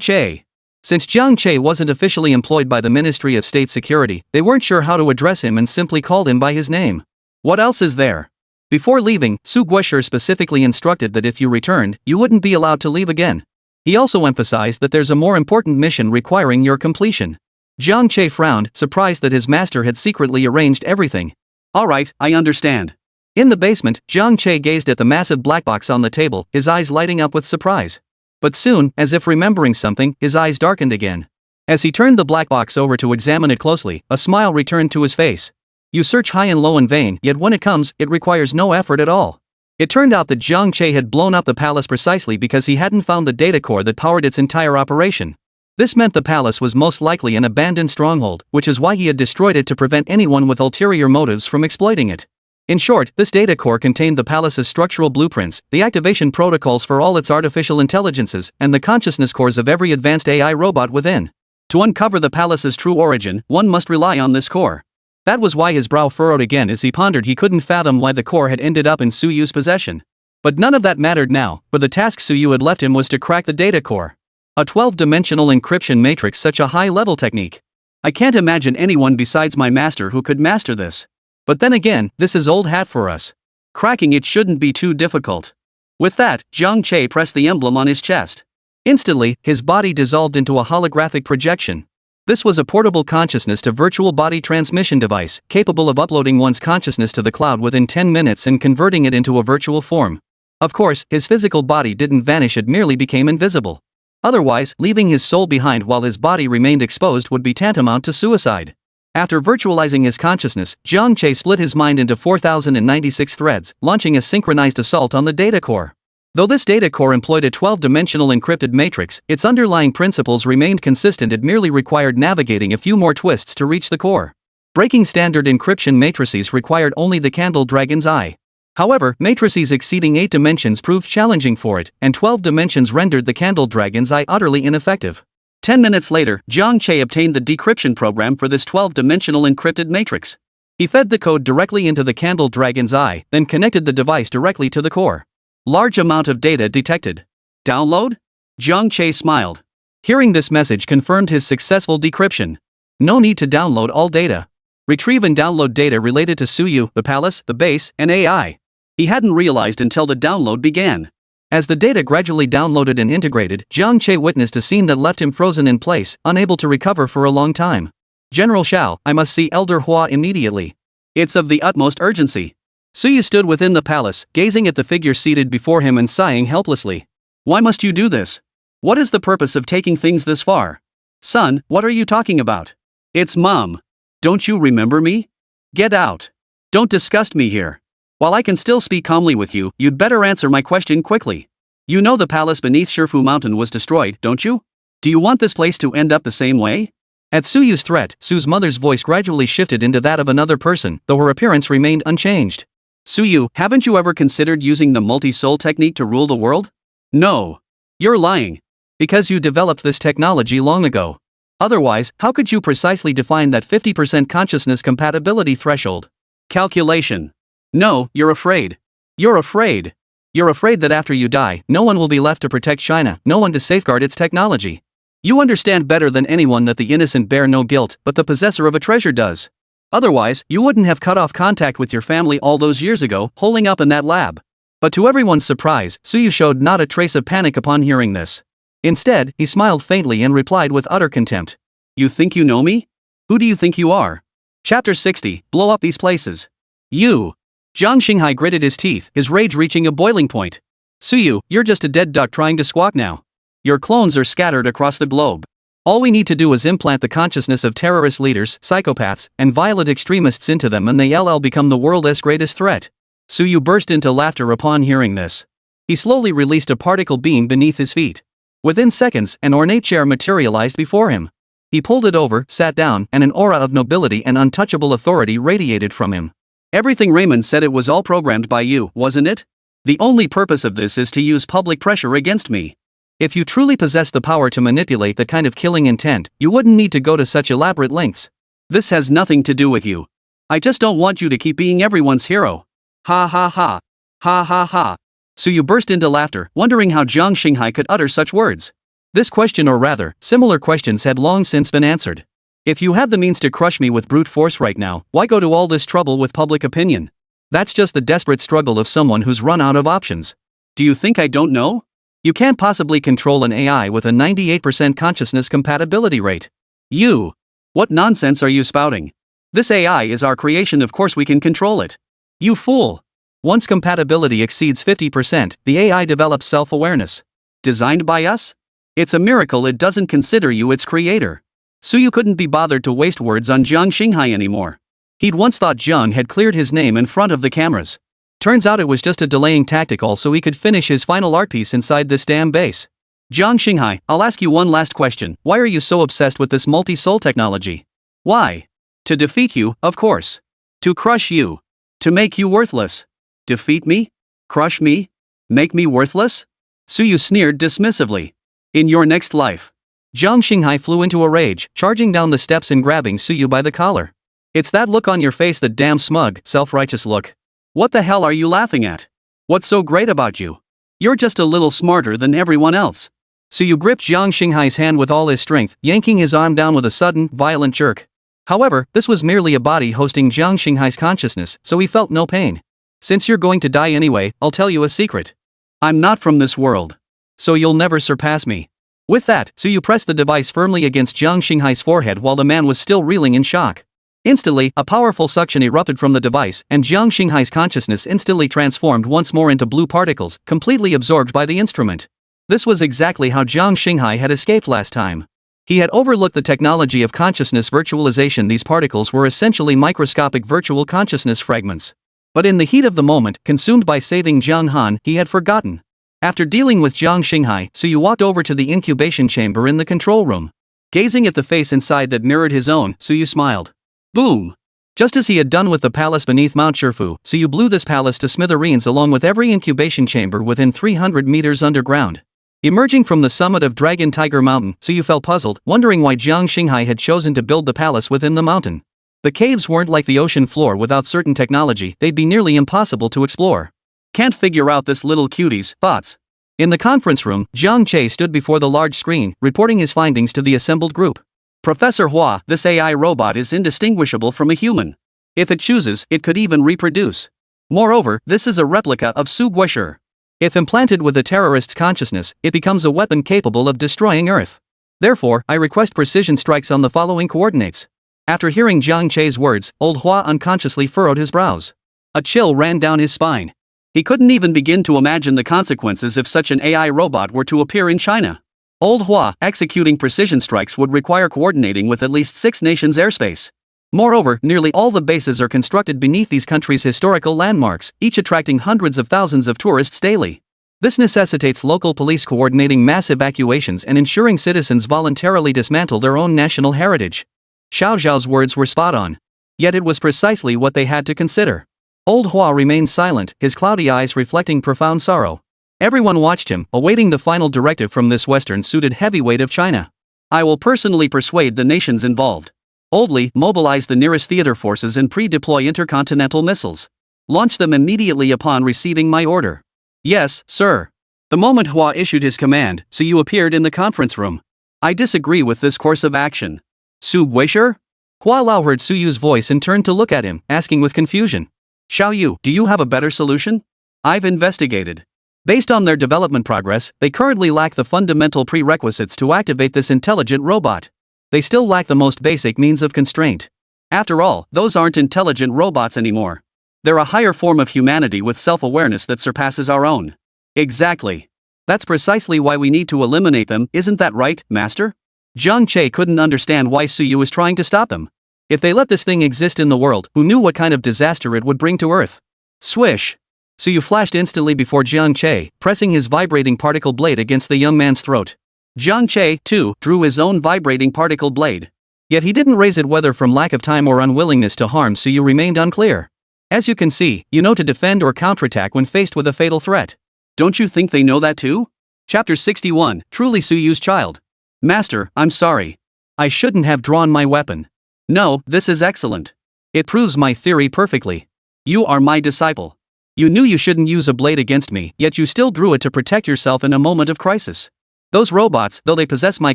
Che. Since Jiang Che wasn't officially employed by the Ministry of State Security, they weren't sure how to address him and simply called him by his name. What else is there? Before leaving, Su Guisher specifically instructed that if you returned, you wouldn't be allowed to leave again. He also emphasized that there's a more important mission requiring your completion. Jiang Che frowned, surprised that his master had secretly arranged everything. All right, I understand. In the basement, Jiang Che gazed at the massive black box on the table, his eyes lighting up with surprise. But soon, as if remembering something, his eyes darkened again. As he turned the black box over to examine it closely, a smile returned to his face. You search high and low in vain, yet when it comes, it requires no effort at all. It turned out that Jiang Che had blown up the palace precisely because he hadn't found the data core that powered its entire operation. This meant the palace was most likely an abandoned stronghold, which is why he had destroyed it to prevent anyone with ulterior motives from exploiting it. In short, this data core contained the palace's structural blueprints, the activation protocols for all its artificial intelligences, and the consciousness cores of every advanced AI robot within. To uncover the palace's true origin, one must rely on this core. That was why his brow furrowed again as he pondered. He couldn't fathom why the core had ended up in Suyu's possession. But none of that mattered now, for the task Suyu had left him was to crack the data core. A 12-dimensional encryption matrix, such a high-level technique. I can't imagine anyone besides my master who could master this. But then again, this is old hat for us. Cracking it shouldn't be too difficult. With that, Jiang Che pressed the emblem on his chest. Instantly, his body dissolved into a holographic projection. This was a portable consciousness to virtual body transmission device, capable of uploading one's consciousness to the cloud within 10 minutes and converting it into a virtual form. Of course, his physical body didn't vanish, it merely became invisible. Otherwise, leaving his soul behind while his body remained exposed would be tantamount to suicide. After virtualizing his consciousness, Jiang Che split his mind into 4,096 threads, launching a synchronized assault on the data core. Though this data core employed a 12-dimensional encrypted matrix, its underlying principles remained consistent. It merely required navigating a few more twists to reach the core. Breaking standard encryption matrices required only the candle dragon's eye. However, matrices exceeding 8 dimensions proved challenging for it, and 12 dimensions rendered the candle dragon's eye utterly ineffective. 10 minutes later, Jiang Che obtained the decryption program for this 12-dimensional encrypted matrix. He fed the code directly into the candle dragon's eye, then connected the device directly to the core. Large amount of data detected. Download? Jiang Che smiled. Hearing this message confirmed his successful decryption. No need to download all data. Retrieve and download data related to Suyu, the palace, the base, and AI. He hadn't realized until the download began. As the data gradually downloaded and integrated, Jiang Che witnessed a scene that left him frozen in place, unable to recover for a long time. General Xiao, I must see Elder Hua immediately. It's of the utmost urgency. Suyu stood within the palace, gazing at the figure seated before him and sighing helplessly. Why must you do this? What is the purpose of taking things this far? Son, what are you talking about? It's Mom. Don't you remember me? Get out. Don't disgust me here. While I can still speak calmly with you, you'd better answer my question quickly. You know the palace beneath Shifu Mountain was destroyed, don't you? Do you want this place to end up the same way? At Suyu's threat, Su's mother's voice gradually shifted into that of another person, though her appearance remained unchanged. Suyu, haven't you ever considered using the multi-soul technique to rule the world? No. You're lying. Because you developed this technology long ago. Otherwise, how could you precisely define that 50% consciousness compatibility threshold? Calculation. No, you're afraid. You're afraid. You're afraid that after you die, no one will be left to protect China, no one to safeguard its technology. You understand better than anyone that the innocent bear no guilt, but the possessor of a treasure does. Otherwise, you wouldn't have cut off contact with your family all those years ago, holing up in that lab. But to everyone's surprise, Suyu showed not a trace of panic upon hearing this. Instead, he smiled faintly and replied with utter contempt. You think you know me? Who do you think you are? Chapter 60, Blow Up These Places. You. Jiang Xinghai gritted his teeth, his rage reaching a boiling point. Suyu, you're just a dead duck trying to squawk now. Your clones are scattered across the globe. All we need to do is implant the consciousness of terrorist leaders, psychopaths, and violent extremists into them and they'll become the world's greatest threat. Suyu burst into laughter upon hearing this. He slowly released a particle beam beneath his feet. Within seconds, an ornate chair materialized before him. He pulled it over, sat down, and an aura of nobility and untouchable authority radiated from him. Everything Raymond said, it was all programmed by you, wasn't it? The only purpose of this is to use public pressure against me. If you truly possess the power to manipulate that kind of killing intent, you wouldn't need to go to such elaborate lengths. This has nothing to do with you. I just don't want you to keep being everyone's hero. Ha ha ha. Ha ha ha. Suyu burst into laughter, wondering how Jiang Xinghai could utter such words. This question, or rather, similar questions, had long since been answered. If you have the means to crush me with brute force right now, why go to all this trouble with public opinion? That's just the desperate struggle of someone who's run out of options. Do you think I don't know? You can't possibly control an AI with a 98% consciousness compatibility rate. You. What nonsense are you spouting? This AI is our creation, of course we can control it. You fool. Once compatibility exceeds 50%, the AI develops self-awareness. Designed by us? It's a miracle it doesn't consider you its creator. Suyu couldn't be bothered to waste words on Jiang Xinghai anymore. He'd once thought Jiang had cleared his name in front of the cameras. Turns out it was just a delaying tactic so he could finish his final art piece inside this damn base. Jiang Xinghai, I'll ask you one last question. Why are you so obsessed with this multi-soul technology? Why? To defeat you, of course. To crush you. To make you worthless. Defeat me? Crush me? Make me worthless? Suyu sneered dismissively. In your next life. Jiang Xinghai flew into a rage, charging down the steps and grabbing Suyu by the collar. It's that look on your face, that damn smug, self-righteous look. What the hell are you laughing at? What's so great about you? You're just a little smarter than everyone else. Suyu gripped Jiang Xinghai's hand with all his strength, yanking his arm down with a sudden, violent jerk. However, this was merely a body hosting Jiang Xinghai's consciousness, so he felt no pain. Since you're going to die anyway, I'll tell you a secret. I'm not from this world. So you'll never surpass me. With that, Suyu pressed the device firmly against Jiang Xinghai's forehead while the man was still reeling in shock. Instantly, a powerful suction erupted from the device, and Jiang Xinghai's consciousness instantly transformed once more into blue particles, completely absorbed by the instrument. This was exactly how Jiang Xinghai had escaped last time. He had overlooked the technology of consciousness virtualization. These particles were essentially microscopic virtual consciousness fragments. But in the heat of the moment, consumed by saving Jiang Han, he had forgotten. After dealing with Jiang Xinghai, Suyu walked over to the incubation chamber in the control room. Gazing at the face inside that mirrored his own, Suyu smiled. Boom! Just as he had done with the palace beneath Mount Shifu, Suyu blew this palace to smithereens along with every incubation chamber within 300 meters underground. Emerging from the summit of Dragon Tiger Mountain, Suyu felt puzzled, wondering why Jiang Xinghai had chosen to build the palace within the mountain. The caves weren't like the ocean floor. Without certain technology, they'd be nearly impossible to explore. Can't figure out this little cutie's thoughts. In the conference room, Jiang Che stood before the large screen, reporting his findings to the assembled group. Professor Hua, this AI robot is indistinguishable from a human. If it chooses, it could even reproduce. Moreover, this is a replica of Su Guoshi. If implanted with a terrorist's consciousness, it becomes a weapon capable of destroying Earth. Therefore, I request precision strikes on the following coordinates. After hearing Jiang Che's words, old Hua unconsciously furrowed his brows. A chill ran down his spine. He couldn't even begin to imagine the consequences if such an AI robot were to appear in China. Old Hua, executing precision strikes would require coordinating with at least 6 nations' airspace. Moreover, nearly all the bases are constructed beneath these countries' historical landmarks, each attracting hundreds of thousands of tourists daily. This necessitates local police coordinating massive accusations and ensuring citizens voluntarily dismantle their own national heritage. Xiao Zhao's words were spot on. Yet it was precisely what they had to consider. Old Hua remained silent, his cloudy eyes reflecting profound sorrow. Everyone watched him, awaiting the final directive from this Western-suited heavyweight of China. I will personally persuade the nations involved. Oldly, mobilize the nearest theater forces and pre-deploy intercontinental missiles. Launch them immediately upon receiving my order. Yes, sir. The moment Hua issued his command, Suyu appeared in the conference room. I disagree with this course of action. Su Guisher? Hua Lao heard Suyu's voice and turned to look at him, asking with confusion. Xiao Yu, do you have a better solution? I've investigated. Based on their development progress, they currently lack the fundamental prerequisites to activate this intelligent robot. They still lack the most basic means of constraint. After all, those aren't intelligent robots anymore. They're a higher form of humanity with self-awareness that surpasses our own. Exactly. That's precisely why we need to eliminate them, isn't that right, Master? Jiang Che couldn't understand why Suyu was trying to stop them. If they let this thing exist in the world, who knew what kind of disaster it would bring to Earth? Swish! Suyu flashed instantly before Jiang Che, pressing his vibrating particle blade against the young man's throat. Jiang Che, too, drew his own vibrating particle blade. Yet he didn't raise it, whether from lack of time or unwillingness to harm Suyu remained unclear. As you can see, you know to defend or counterattack when faced with a fatal threat. Don't you think they know that too? Chapter 61, Truly Suyu's Child. Master, I'm sorry. I shouldn't have drawn my weapon. No, this is excellent. It proves my theory perfectly. You are my disciple. You knew you shouldn't use a blade against me, yet you still drew it to protect yourself in a moment of crisis. Those robots, though they possess my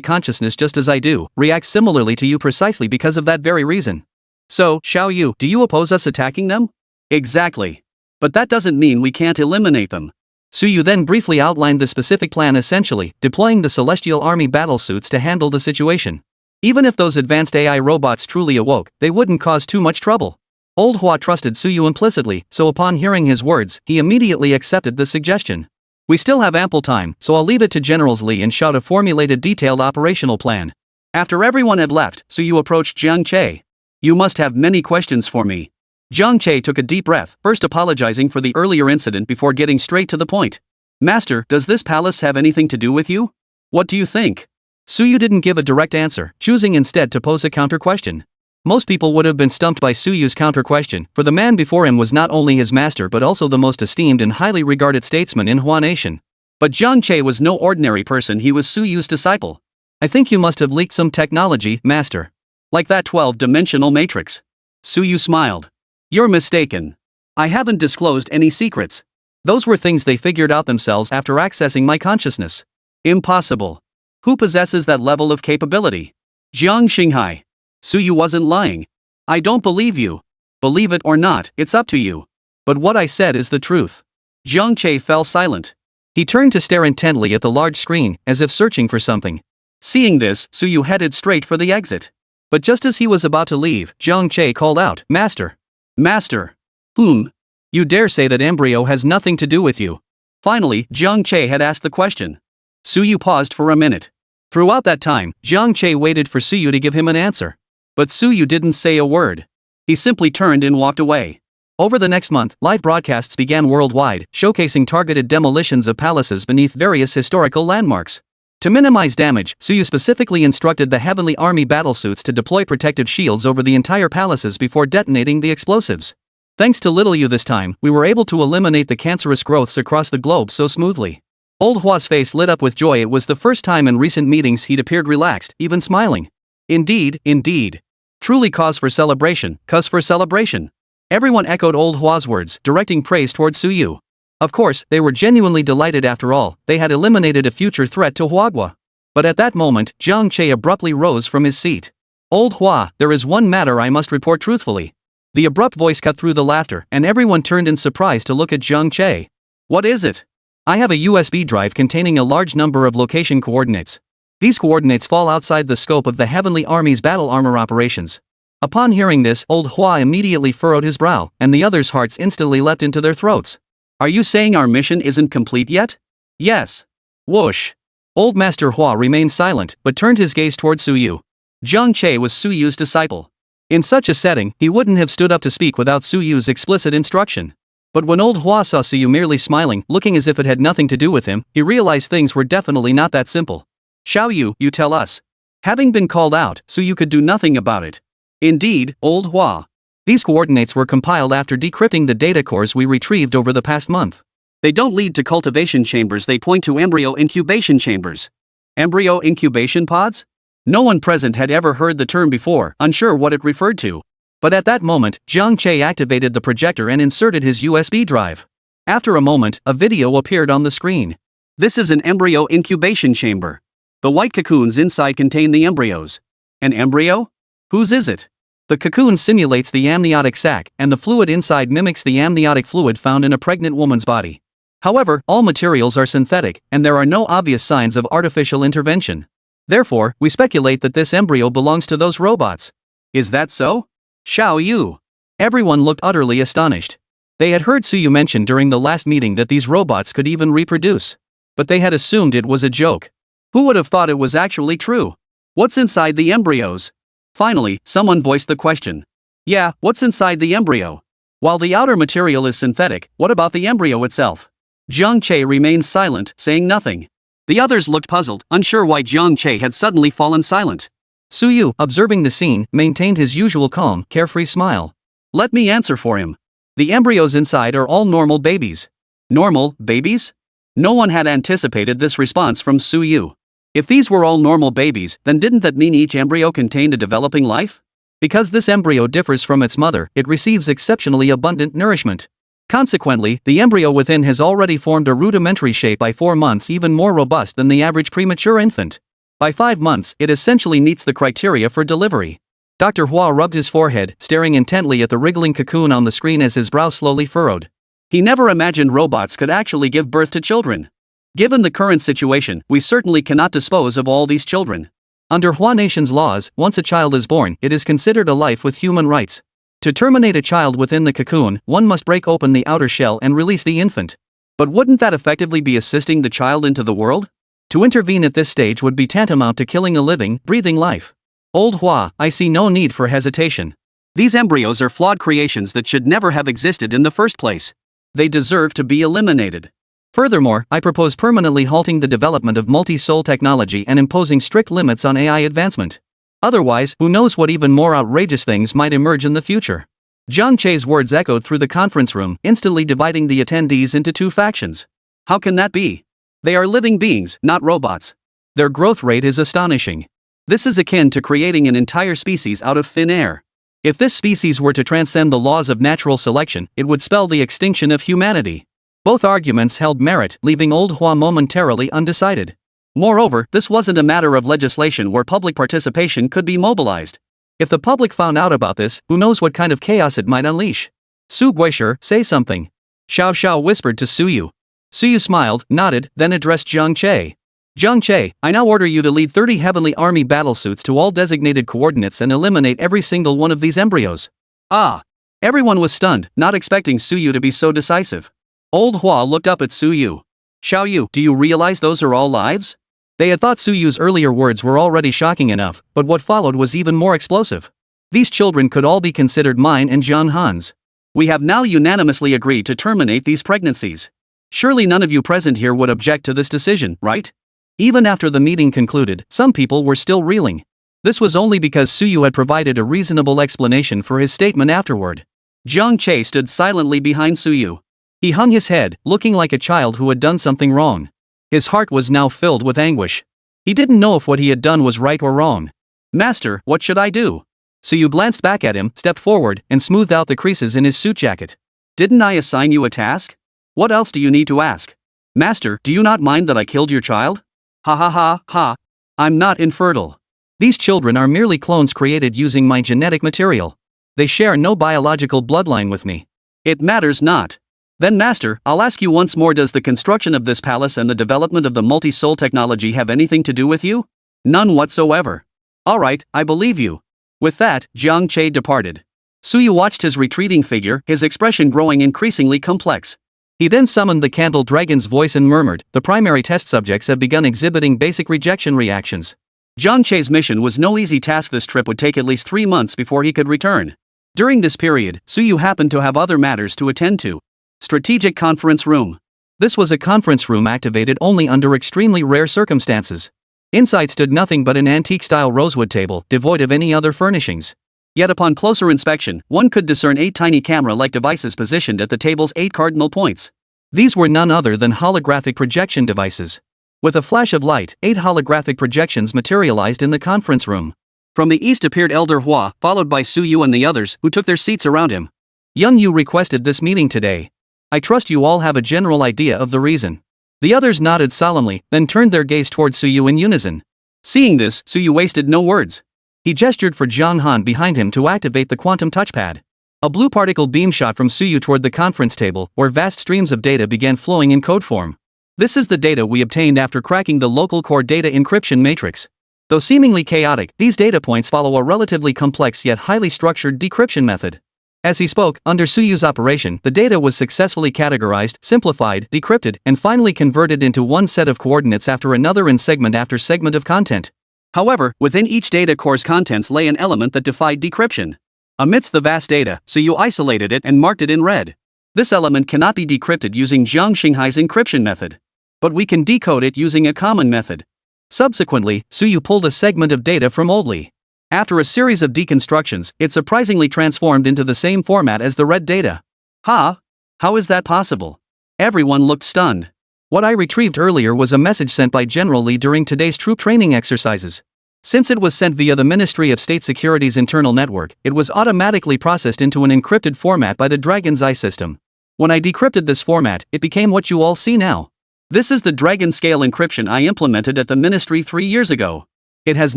consciousness just as I do, react similarly to you precisely because of that very reason. So, Xiao Yu, do you oppose us attacking them? Exactly. But that doesn't mean we can't eliminate them. Suyu then briefly outlined the specific plan, essentially, deploying the Celestial Army battlesuits to handle the situation. Even if those advanced AI robots truly awoke, they wouldn't cause too much trouble. Old Hua trusted Suyu implicitly, so upon hearing his words, he immediately accepted the suggestion. We still have ample time, so I'll leave it to Generals Li and Xiao to formulate a detailed operational plan. After everyone had left, Suyu approached Jiang Che. You must have many questions for me. Jiang Che took a deep breath, first apologizing for the earlier incident before getting straight to the point. Master, does this palace have anything to do with you? What do you think? Suyu didn't give a direct answer, choosing instead to pose a counter-question. Most people would have been stumped by Suyu's counter-question, for the man before him was not only his master but also the most esteemed and highly regarded statesman in Hua Nation. But Jiang Che was no ordinary person, he was Suyu's disciple. I think you must have leaked some technology, Master. Like that 12-dimensional matrix. Suyu smiled. You're mistaken. I haven't disclosed any secrets. Those were things they figured out themselves after accessing my consciousness. Impossible. Who possesses that level of capability? Jiang Xinghai. Suyu wasn't lying. I don't believe you. Believe it or not, it's up to you. But what I said is the truth. Jiang Che fell silent. He turned to stare intently at the large screen, as if searching for something. Seeing this, Suyu headed straight for the exit. But just as he was about to leave, Jiang Che called out, Master. Master. You dare say that embryo has nothing to do with you? Finally, Jiang Che had asked the question. Suyu paused for a minute. Throughout that time, Jiang Che waited for Suyu to give him an answer. But Suyu didn't say a word. He simply turned and walked away. Over the next month, live broadcasts began worldwide, showcasing targeted demolitions of palaces beneath various historical landmarks. To minimize damage, Suyu specifically instructed the Heavenly Army battlesuits to deploy protective shields over the entire palaces before detonating the explosives. Thanks to little Yu this time, we were able to eliminate the cancerous growths across the globe so smoothly. Old Hua's face lit up with joy. It was the first time in recent meetings he'd appeared relaxed, even smiling. Indeed, indeed. Truly cause for celebration, cause for celebration. Everyone echoed Old Hua's words, directing praise towards Suyu. Of course, they were genuinely delighted. After all, they had eliminated a future threat to Huagua. But at that moment, Jiang Che abruptly rose from his seat. Old Hua, there is one matter I must report truthfully. The abrupt voice cut through the laughter, and everyone turned in surprise to look at Jiang Che. What is it? I have a USB drive containing a large number of location coordinates. These coordinates fall outside the scope of the Heavenly Army's battle armor operations. Upon hearing this, Old Hua immediately furrowed his brow, and the others' hearts instantly leapt into their throats. Are you saying our mission isn't complete yet? Yes. Whoosh. Old Master Hua remained silent, but turned his gaze towards Suyu. Jiang Che was Suyu's disciple. In such a setting, he wouldn't have stood up to speak without Suyu's explicit instruction. But when old Hua saw Suyu merely smiling, looking as if it had nothing to do with him, he realized things were definitely not that simple. Xiao you tell us. Having been called out, Suyu could do nothing about it. Indeed, old Hua. These coordinates were compiled after decrypting the data cores we retrieved over the past month. They don't lead to cultivation chambers, they point to embryo incubation chambers. Embryo incubation pods? No one present had ever heard the term before, unsure what it referred to. But at that moment, Jiang Che activated the projector and inserted his USB drive. After a moment, a video appeared on the screen. This is an embryo incubation chamber. The white cocoons inside contain the embryos. An embryo? Whose is it? The cocoon simulates the amniotic sac, and the fluid inside mimics the amniotic fluid found in a pregnant woman's body. However, all materials are synthetic, and there are no obvious signs of artificial intervention. Therefore, we speculate that this embryo belongs to those robots. Is that so? Xiao Yu. Everyone looked utterly astonished. They had heard Suyu mention during the last meeting that these robots could even reproduce. But they had assumed it was a joke. Who would have thought it was actually true? What's inside the embryos? Finally, someone voiced the question. Yeah, what's inside the embryo? While the outer material is synthetic, what about the embryo itself? Jiang Che remained silent, saying nothing. The others looked puzzled, unsure why Jiang Che had suddenly fallen silent. Suyu, observing the scene, maintained his usual calm, carefree smile. Let me answer for him. The embryos inside are all normal babies. Normal babies? No one had anticipated this response from Suyu. If these were all normal babies, then didn't that mean each embryo contained a developing life? Because this embryo differs from its mother, it receives exceptionally abundant nourishment. Consequently, the embryo within has already formed a rudimentary shape by 4 months, even more robust than the average premature infant. By 5 months, it essentially meets the criteria for delivery. Dr. Hua rubbed his forehead, staring intently at the wriggling cocoon on the screen as his brow slowly furrowed. He never imagined robots could actually give birth to children. Given the current situation, we certainly cannot dispose of all these children. Under Hua Nation's laws, once a child is born, it is considered a life with human rights. To terminate a child within the cocoon, one must break open the outer shell and release the infant. But wouldn't that effectively be assisting the child into the world? To intervene at this stage would be tantamount to killing a living, breathing life. Old Hua, I see no need for hesitation. These embryos are flawed creations that should never have existed in the first place. They deserve to be eliminated. Furthermore, I propose permanently halting the development of multi-soul technology and imposing strict limits on AI advancement. Otherwise, who knows what even more outrageous things might emerge in the future. Jiang Che's words echoed through the conference room, instantly dividing the attendees into 2 factions. How can that be? They are living beings, not robots. Their growth rate is astonishing. This is akin to creating an entire species out of thin air. If this species were to transcend the laws of natural selection, it would spell the extinction of humanity. Both arguments held merit, leaving old Hua momentarily undecided. Moreover, this wasn't a matter of legislation where public participation could be mobilized. If the public found out about this, who knows what kind of chaos it might unleash. Su Guisher, say something. Xiao Xiao whispered to Suyu. Suyu smiled, nodded, then addressed Jiang Che. Jiang Che, I now order you to lead 30 Heavenly Army battlesuits to all designated coordinates and eliminate every single one of these embryos. Ah! Everyone was stunned, not expecting Suyu to be so decisive. Old Hua looked up at Suyu. Xiao Yu, do you realize those are all lives? They had thought Suyu's earlier words were already shocking enough, but what followed was even more explosive. These children could all be considered mine and Jiang Han's. We have now unanimously agreed to terminate these pregnancies. Surely none of you present here would object to this decision, right? Even after the meeting concluded, some people were still reeling. This was only because Suyu had provided a reasonable explanation for his statement afterward. Jiang Che stood silently behind Suyu. He hung his head, looking like a child who had done something wrong. His heart was now filled with anguish. He didn't know if what he had done was right or wrong. Master, what should I do? Suyu glanced back at him, stepped forward, and smoothed out the creases in his suit jacket. Didn't I assign you a task? What else do you need to ask? Master, do you not mind that I killed your child? Ha ha ha ha. I'm not infertile. These children are merely clones created using my genetic material. They share no biological bloodline with me. It matters not. Then Master, I'll ask you once more, does the construction of this palace and the development of the multi-soul technology have anything to do with you? None whatsoever. Alright, I believe you. With that, Jiang Che departed. Suyu watched his retreating figure, his expression growing increasingly complex. He then summoned the candle dragon's voice and murmured, the primary test subjects have begun exhibiting basic rejection reactions. Jiang Che's mission was no easy task. This trip would take at least 3 months before he could return. During this period, Suyu happened to have other matters to attend to. Strategic conference room. This was a conference room activated only under extremely rare circumstances. Inside stood nothing but an antique-style rosewood table, devoid of any other furnishings. Yet upon closer inspection, one could discern 8 tiny camera-like devices positioned at the table's 8 cardinal points. These were none other than holographic projection devices. With a flash of light, 8 holographic projections materialized in the conference room. From the east appeared Elder Hua, followed by Su Yu and the others, who took their seats around him. Young Yu requested this meeting today. I trust you all have a general idea of the reason. The others nodded solemnly, then turned their gaze towards Su Yu in unison. Seeing this, Su Yu wasted no words. He gestured for Zhang Han behind him to activate the quantum touchpad. A blue particle beam shot from Su Yu toward the conference table, where vast streams of data began flowing in code form. This is the data we obtained after cracking the local core data encryption matrix. Though seemingly chaotic, these data points follow a relatively complex yet highly structured decryption method. As he spoke, under Su Yu's operation, the data was successfully categorized, simplified, decrypted, and finally converted into one set of coordinates after another in segment after segment of content. However, within each data core's contents lay an element that defied decryption. Amidst the vast data, Su Yu isolated it and marked it in red. This element cannot be decrypted using Zhang Xinghai's encryption method. But we can decode it using a common method. Subsequently, Su Yu pulled a segment of data from Oldly. After a series of deconstructions, it surprisingly transformed into the same format as the red data. Ha! How is that possible? Everyone looked stunned. What I retrieved earlier was a message sent by General Li during today's troop training exercises. Since it was sent via the Ministry of State Security's internal network, it was automatically processed into an encrypted format by the Dragon's Eye system. When I decrypted this format, it became what you all see now. This is the Dragon Scale encryption I implemented at the Ministry 3 years ago. It has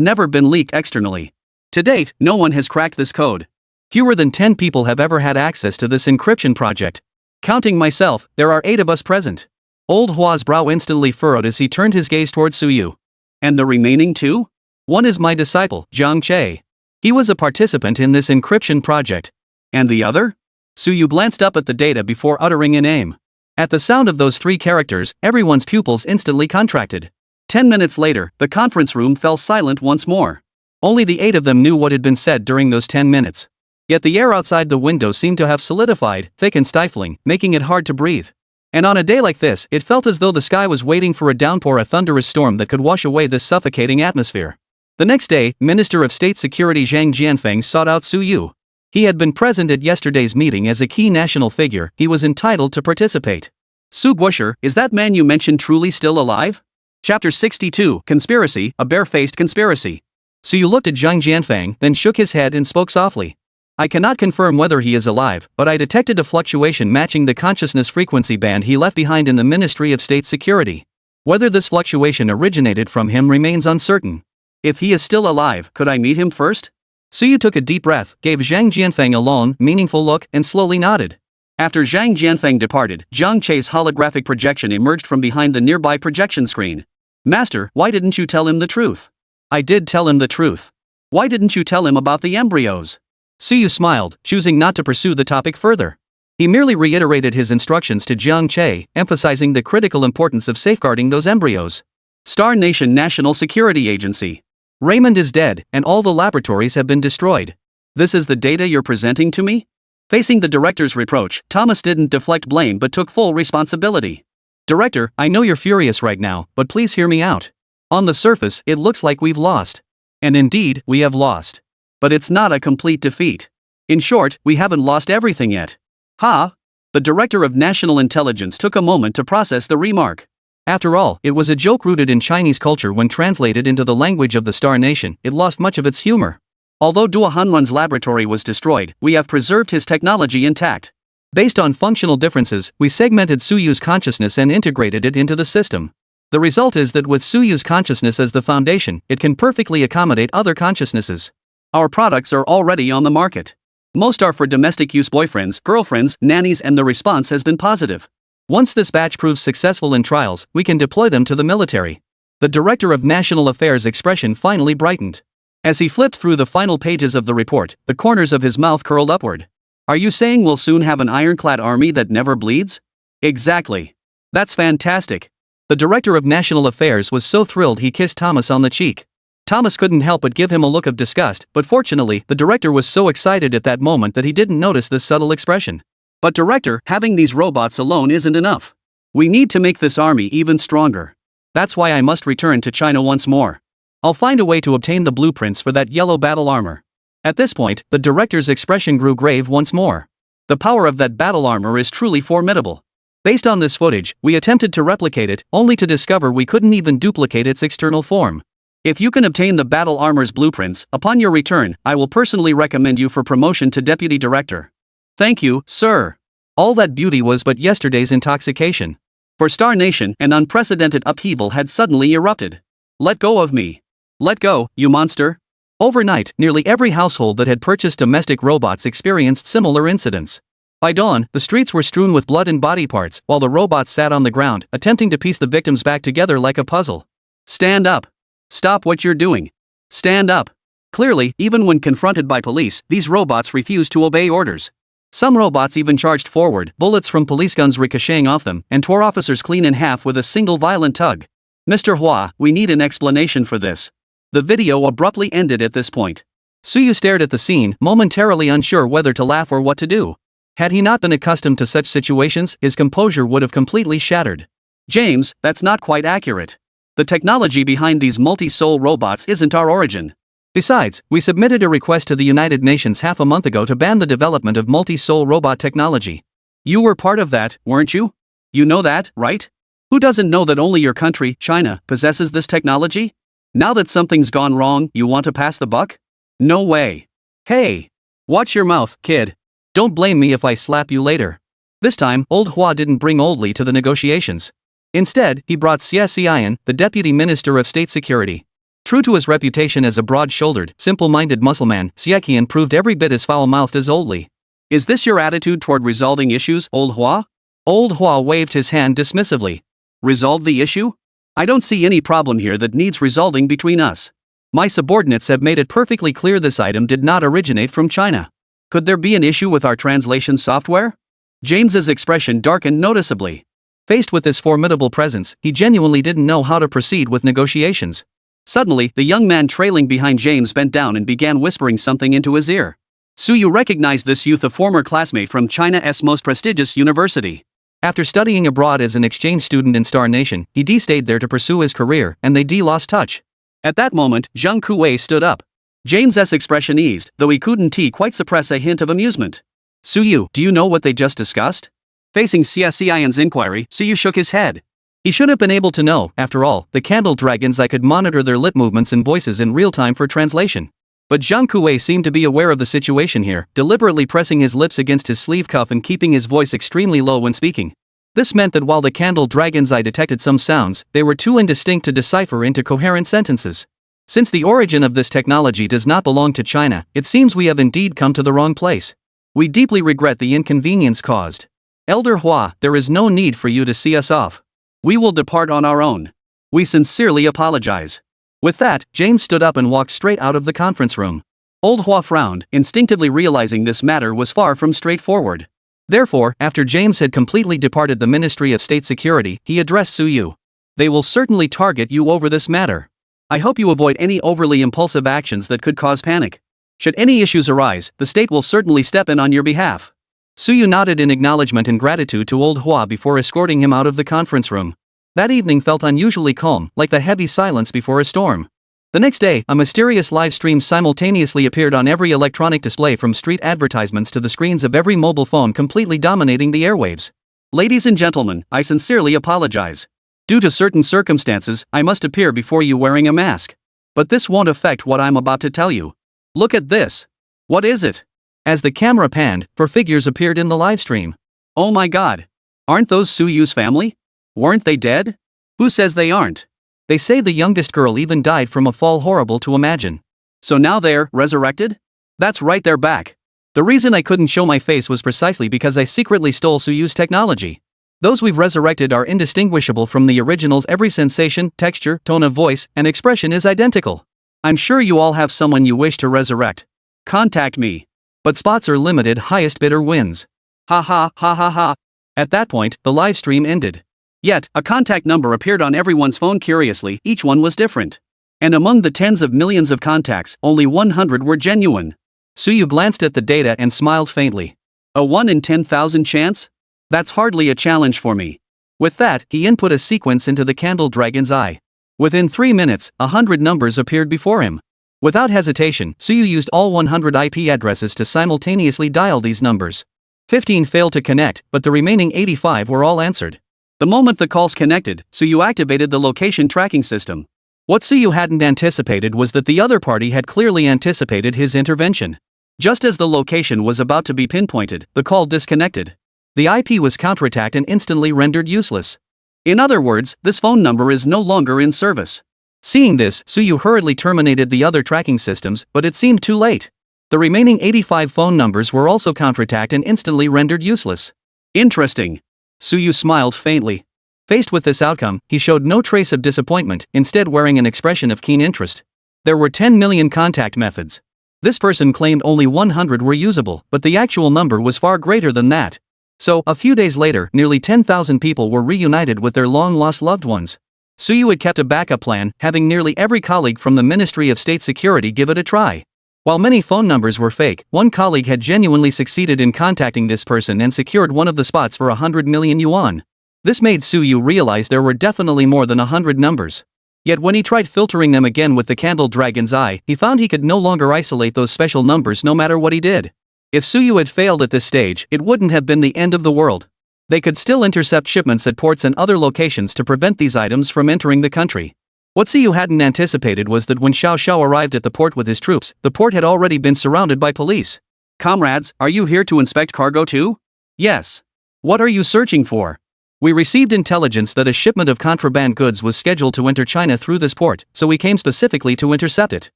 never been leaked externally. To date, no one has cracked this code. Fewer than 10 people have ever had access to this encryption project. Counting myself, there are 8 of us present. Old Hua's brow instantly furrowed as he turned his gaze towards Su Yu. And the remaining 2? One is my disciple, Zhang Che. He was a participant in this encryption project. And the other? Su Yu glanced up at the data before uttering a name. At the sound of those 3 characters, everyone's pupils instantly contracted. 10 minutes later, the conference room fell silent once more. Only the 8 of them knew what had been said during those 10 minutes. Yet the air outside the window seemed to have solidified, thick and stifling, making it hard to breathe. And on a day like this, it felt as though the sky was waiting for a downpour, a thunderous storm that could wash away this suffocating atmosphere. The next day, Minister of State Security Zhang Jianfeng sought out Su Yu. He had been present at yesterday's meeting as a key national figure. He was entitled to participate. Su Guosher, is that man you mentioned truly still alive? Chapter 62, Conspiracy, a Bare-Faced Conspiracy. Su Yu looked at Zhang Jianfeng, then shook his head and spoke softly. I cannot confirm whether he is alive, but I detected a fluctuation matching the consciousness frequency band he left behind in the Ministry of State Security. Whether this fluctuation originated from him remains uncertain. If he is still alive, could I meet him first? Su Yu took a deep breath, gave Zhang Jianfeng a long, meaningful look, and slowly nodded. After Zhang Jianfeng departed, Zhang Che's holographic projection emerged from behind the nearby projection screen. Master, why didn't you tell him the truth? I did tell him the truth. Why didn't you tell him about the embryos? Su Yu smiled, choosing not to pursue the topic further. He merely reiterated his instructions to Zhang Che, emphasizing the critical importance of safeguarding those embryos. Star Nation National Security Agency. Raymond is dead, and all the laboratories have been destroyed. This is the data you're presenting to me? Facing the director's reproach, Thomas didn't deflect blame but took full responsibility. Director, I know you're furious right now, but please hear me out. On the surface, it looks like we've lost. And indeed, we have lost. But it's not a complete defeat. In short, we haven't lost everything yet. Ha! The Director of National Intelligence took a moment to process the remark. After all, it was a joke rooted in Chinese culture. When translated into the language of the Star Nation, it lost much of its humor. Although Duo Hanrun's laboratory was destroyed, we have preserved his technology intact. Based on functional differences, we segmented Su Yu's consciousness and integrated it into the system. The result is that with Su Yu's consciousness as the foundation, it can perfectly accommodate other consciousnesses. Our products are already on the market. Most are for domestic use: boyfriends, girlfriends, nannies, and the response has been positive. Once this batch proves successful in trials, we can deploy them to the military. The Director of National Affairs' expression finally brightened. As he flipped through the final pages of the report, the corners of his mouth curled upward. Are you saying we'll soon have an ironclad army that never bleeds? Exactly. That's fantastic. The Director of National Affairs was so thrilled he kissed Thomas on the cheek. Thomas couldn't help but give him a look of disgust, but fortunately, the director was so excited at that moment that he didn't notice this subtle expression. But director, having these robots alone isn't enough. We need to make this army even stronger. That's why I must return to China once more. I'll find a way to obtain the blueprints for that yellow battle armor. At this point, the director's expression grew grave once more. The power of that battle armor is truly formidable. Based on this footage, we attempted to replicate it, only to discover we couldn't even duplicate its external form. If you can obtain the battle armor's blueprints, upon your return, I will personally recommend you for promotion to deputy director. Thank you, sir. All that beauty was but yesterday's intoxication. For Star Nation, an unprecedented upheaval had suddenly erupted. Let go of me. Let go, you monster. Overnight, nearly every household that had purchased domestic robots experienced similar incidents. By dawn, the streets were strewn with blood and body parts, while the robots sat on the ground, attempting to piece the victims back together like a puzzle. Stand up. Stop what you're doing. Stand up. Clearly, even when confronted by police, these robots refused to obey orders. Some robots even charged forward, bullets from police guns ricocheting off them, and tore officers clean in half with a single violent tug. Mr. Hua, we need an explanation for this. The video abruptly ended at this point. Suyu stared at the scene, momentarily unsure whether to laugh or what to do. Had he not been accustomed to such situations, his composure would have completely shattered. James, that's not quite accurate. The technology behind these multi-soul robots isn't our origin. Besides, we submitted a request to the United Nations half a month ago to ban the development of multi-soul robot technology. You were part of that, weren't you? You know that, right? Who doesn't know that only your country, China, possesses this technology? Now that something's gone wrong, you want to pass the buck? No way. Hey! Watch your mouth, kid. Don't blame me if I slap you later. This time, old Hua didn't bring Old Li to the negotiations. Instead, he brought Xie Xian, the Deputy Minister of State Security. True to his reputation as a broad-shouldered, simple-minded muscleman, Xie Qian proved every bit as foul-mouthed as Old Li. Is this your attitude toward resolving issues, old Hua? Old Hua waved his hand dismissively. Resolve the issue? I don't see any problem here that needs resolving between us. My subordinates have made it perfectly clear this item did not originate from China. Could there be an issue with our translation software? James's expression darkened noticeably. Faced with this formidable presence, he genuinely didn't know how to proceed with negotiations. Suddenly, the young man trailing behind James bent down and began whispering something into his ear. Suyu recognized this youth, a former classmate from China's most prestigious university. After studying abroad as an exchange student in Star Nation, he stayed there to pursue his career, and they lost touch. At that moment, Zhang Kuwei stood up. James's expression eased, though he couldn't quite suppress a hint of amusement. Suyu, do you know what they just discussed? Facing Xie Xian's inquiry, Suyu shook his head. He should have been able to know, after all, the candle dragons. I could monitor their lip movements and voices in real time for translation. But Zhang Kuwei seemed to be aware of the situation here, deliberately pressing his lips against his sleeve cuff and keeping his voice extremely low when speaking. This meant that while the candle dragon's eye detected some sounds, they were too indistinct to decipher into coherent sentences. Since the origin of this technology does not belong to China, it seems we have indeed come to the wrong place. We deeply regret the inconvenience caused. Elder Hua, there is no need for you to see us off. We will depart on our own. We sincerely apologize. With that, James stood up and walked straight out of the conference room. Old Hua frowned, instinctively realizing this matter was far from straightforward. Therefore, after James had completely departed the Ministry of State Security, he addressed Suyu. They will certainly target you over this matter. I hope you avoid any overly impulsive actions that could cause panic. Should any issues arise, the state will certainly step in on your behalf. Suyu nodded in acknowledgement and gratitude to old Hua before escorting him out of the conference room. That evening felt unusually calm, like the heavy silence before a storm. The next day, a mysterious live stream simultaneously appeared on every electronic display, from street advertisements to the screens of every mobile phone, completely dominating the airwaves. Ladies and gentlemen, I sincerely apologize. Due to certain circumstances, I must appear before you wearing a mask. But this won't affect what I'm about to tell you. Look at this. What is it? As the camera panned, 4 figures appeared in the livestream. Oh my god. Aren't those Suyu's family? Weren't they dead? Who says they aren't? They say the youngest girl even died from a fall, horrible to imagine. So now they're resurrected? That's right, they're back. The reason I couldn't show my face was precisely because I secretly stole Suyu's technology. Those we've resurrected are indistinguishable from the originals. Every sensation, texture, tone of voice, and expression is identical. I'm sure you all have someone you wish to resurrect. Contact me. But spots are limited, highest bidder wins. Ha ha ha ha ha. At that point, the live stream ended. Yet, a contact number appeared on everyone's phone. Curiously, each one was different. And among the tens of millions of contacts, only 100 were genuine. Suyu glanced at the data and smiled faintly. A 1 in 10,000 chance? That's hardly a challenge for me. With that, he input a sequence into the candle dragon's eye. Within 3 minutes, 100 numbers appeared before him. Without hesitation, Suyu used all 100 IP addresses to simultaneously dial these numbers. 15 failed to connect, but the remaining 85 were all answered. The moment the calls connected, Suyu activated the location tracking system. What Suyu hadn't anticipated was that the other party had clearly anticipated his intervention. Just as the location was about to be pinpointed, the call disconnected. The IP was counterattacked and instantly rendered useless. In other words, this phone number is no longer in service. Seeing this, Suyu hurriedly terminated the other tracking systems, but it seemed too late. The remaining 85 phone numbers were also counterattacked and instantly rendered useless. Interesting. Suyu smiled faintly. Faced with this outcome, he showed no trace of disappointment, instead wearing an expression of keen interest. There were 10 million contact methods. This person claimed only 100 were usable, but the actual number was far greater than that. So, a few days later, nearly 10,000 people were reunited with their long-lost loved ones. Suyu had kept a backup plan, having nearly every colleague from the Ministry of State Security give it a try. While many phone numbers were fake, one colleague had genuinely succeeded in contacting this person and secured one of the spots for 100 million yuan. This made Suyu realize there were definitely more than 100 numbers. Yet when he tried filtering them again with the candle dragon's eye, he found he could no longer isolate those special numbers no matter what he did. If Suyu had failed at this stage, it wouldn't have been the end of the world. They could still intercept shipments at ports and other locations to prevent these items from entering the country. What Suyu hadn't anticipated was that when Xiao Xiao arrived at the port with his troops, the port had already been surrounded by police. "Comrades, are you here to inspect cargo too?" "Yes." "What are you searching for?" "We received intelligence that a shipment of contraband goods was scheduled to enter China through this port, so we came specifically to intercept it."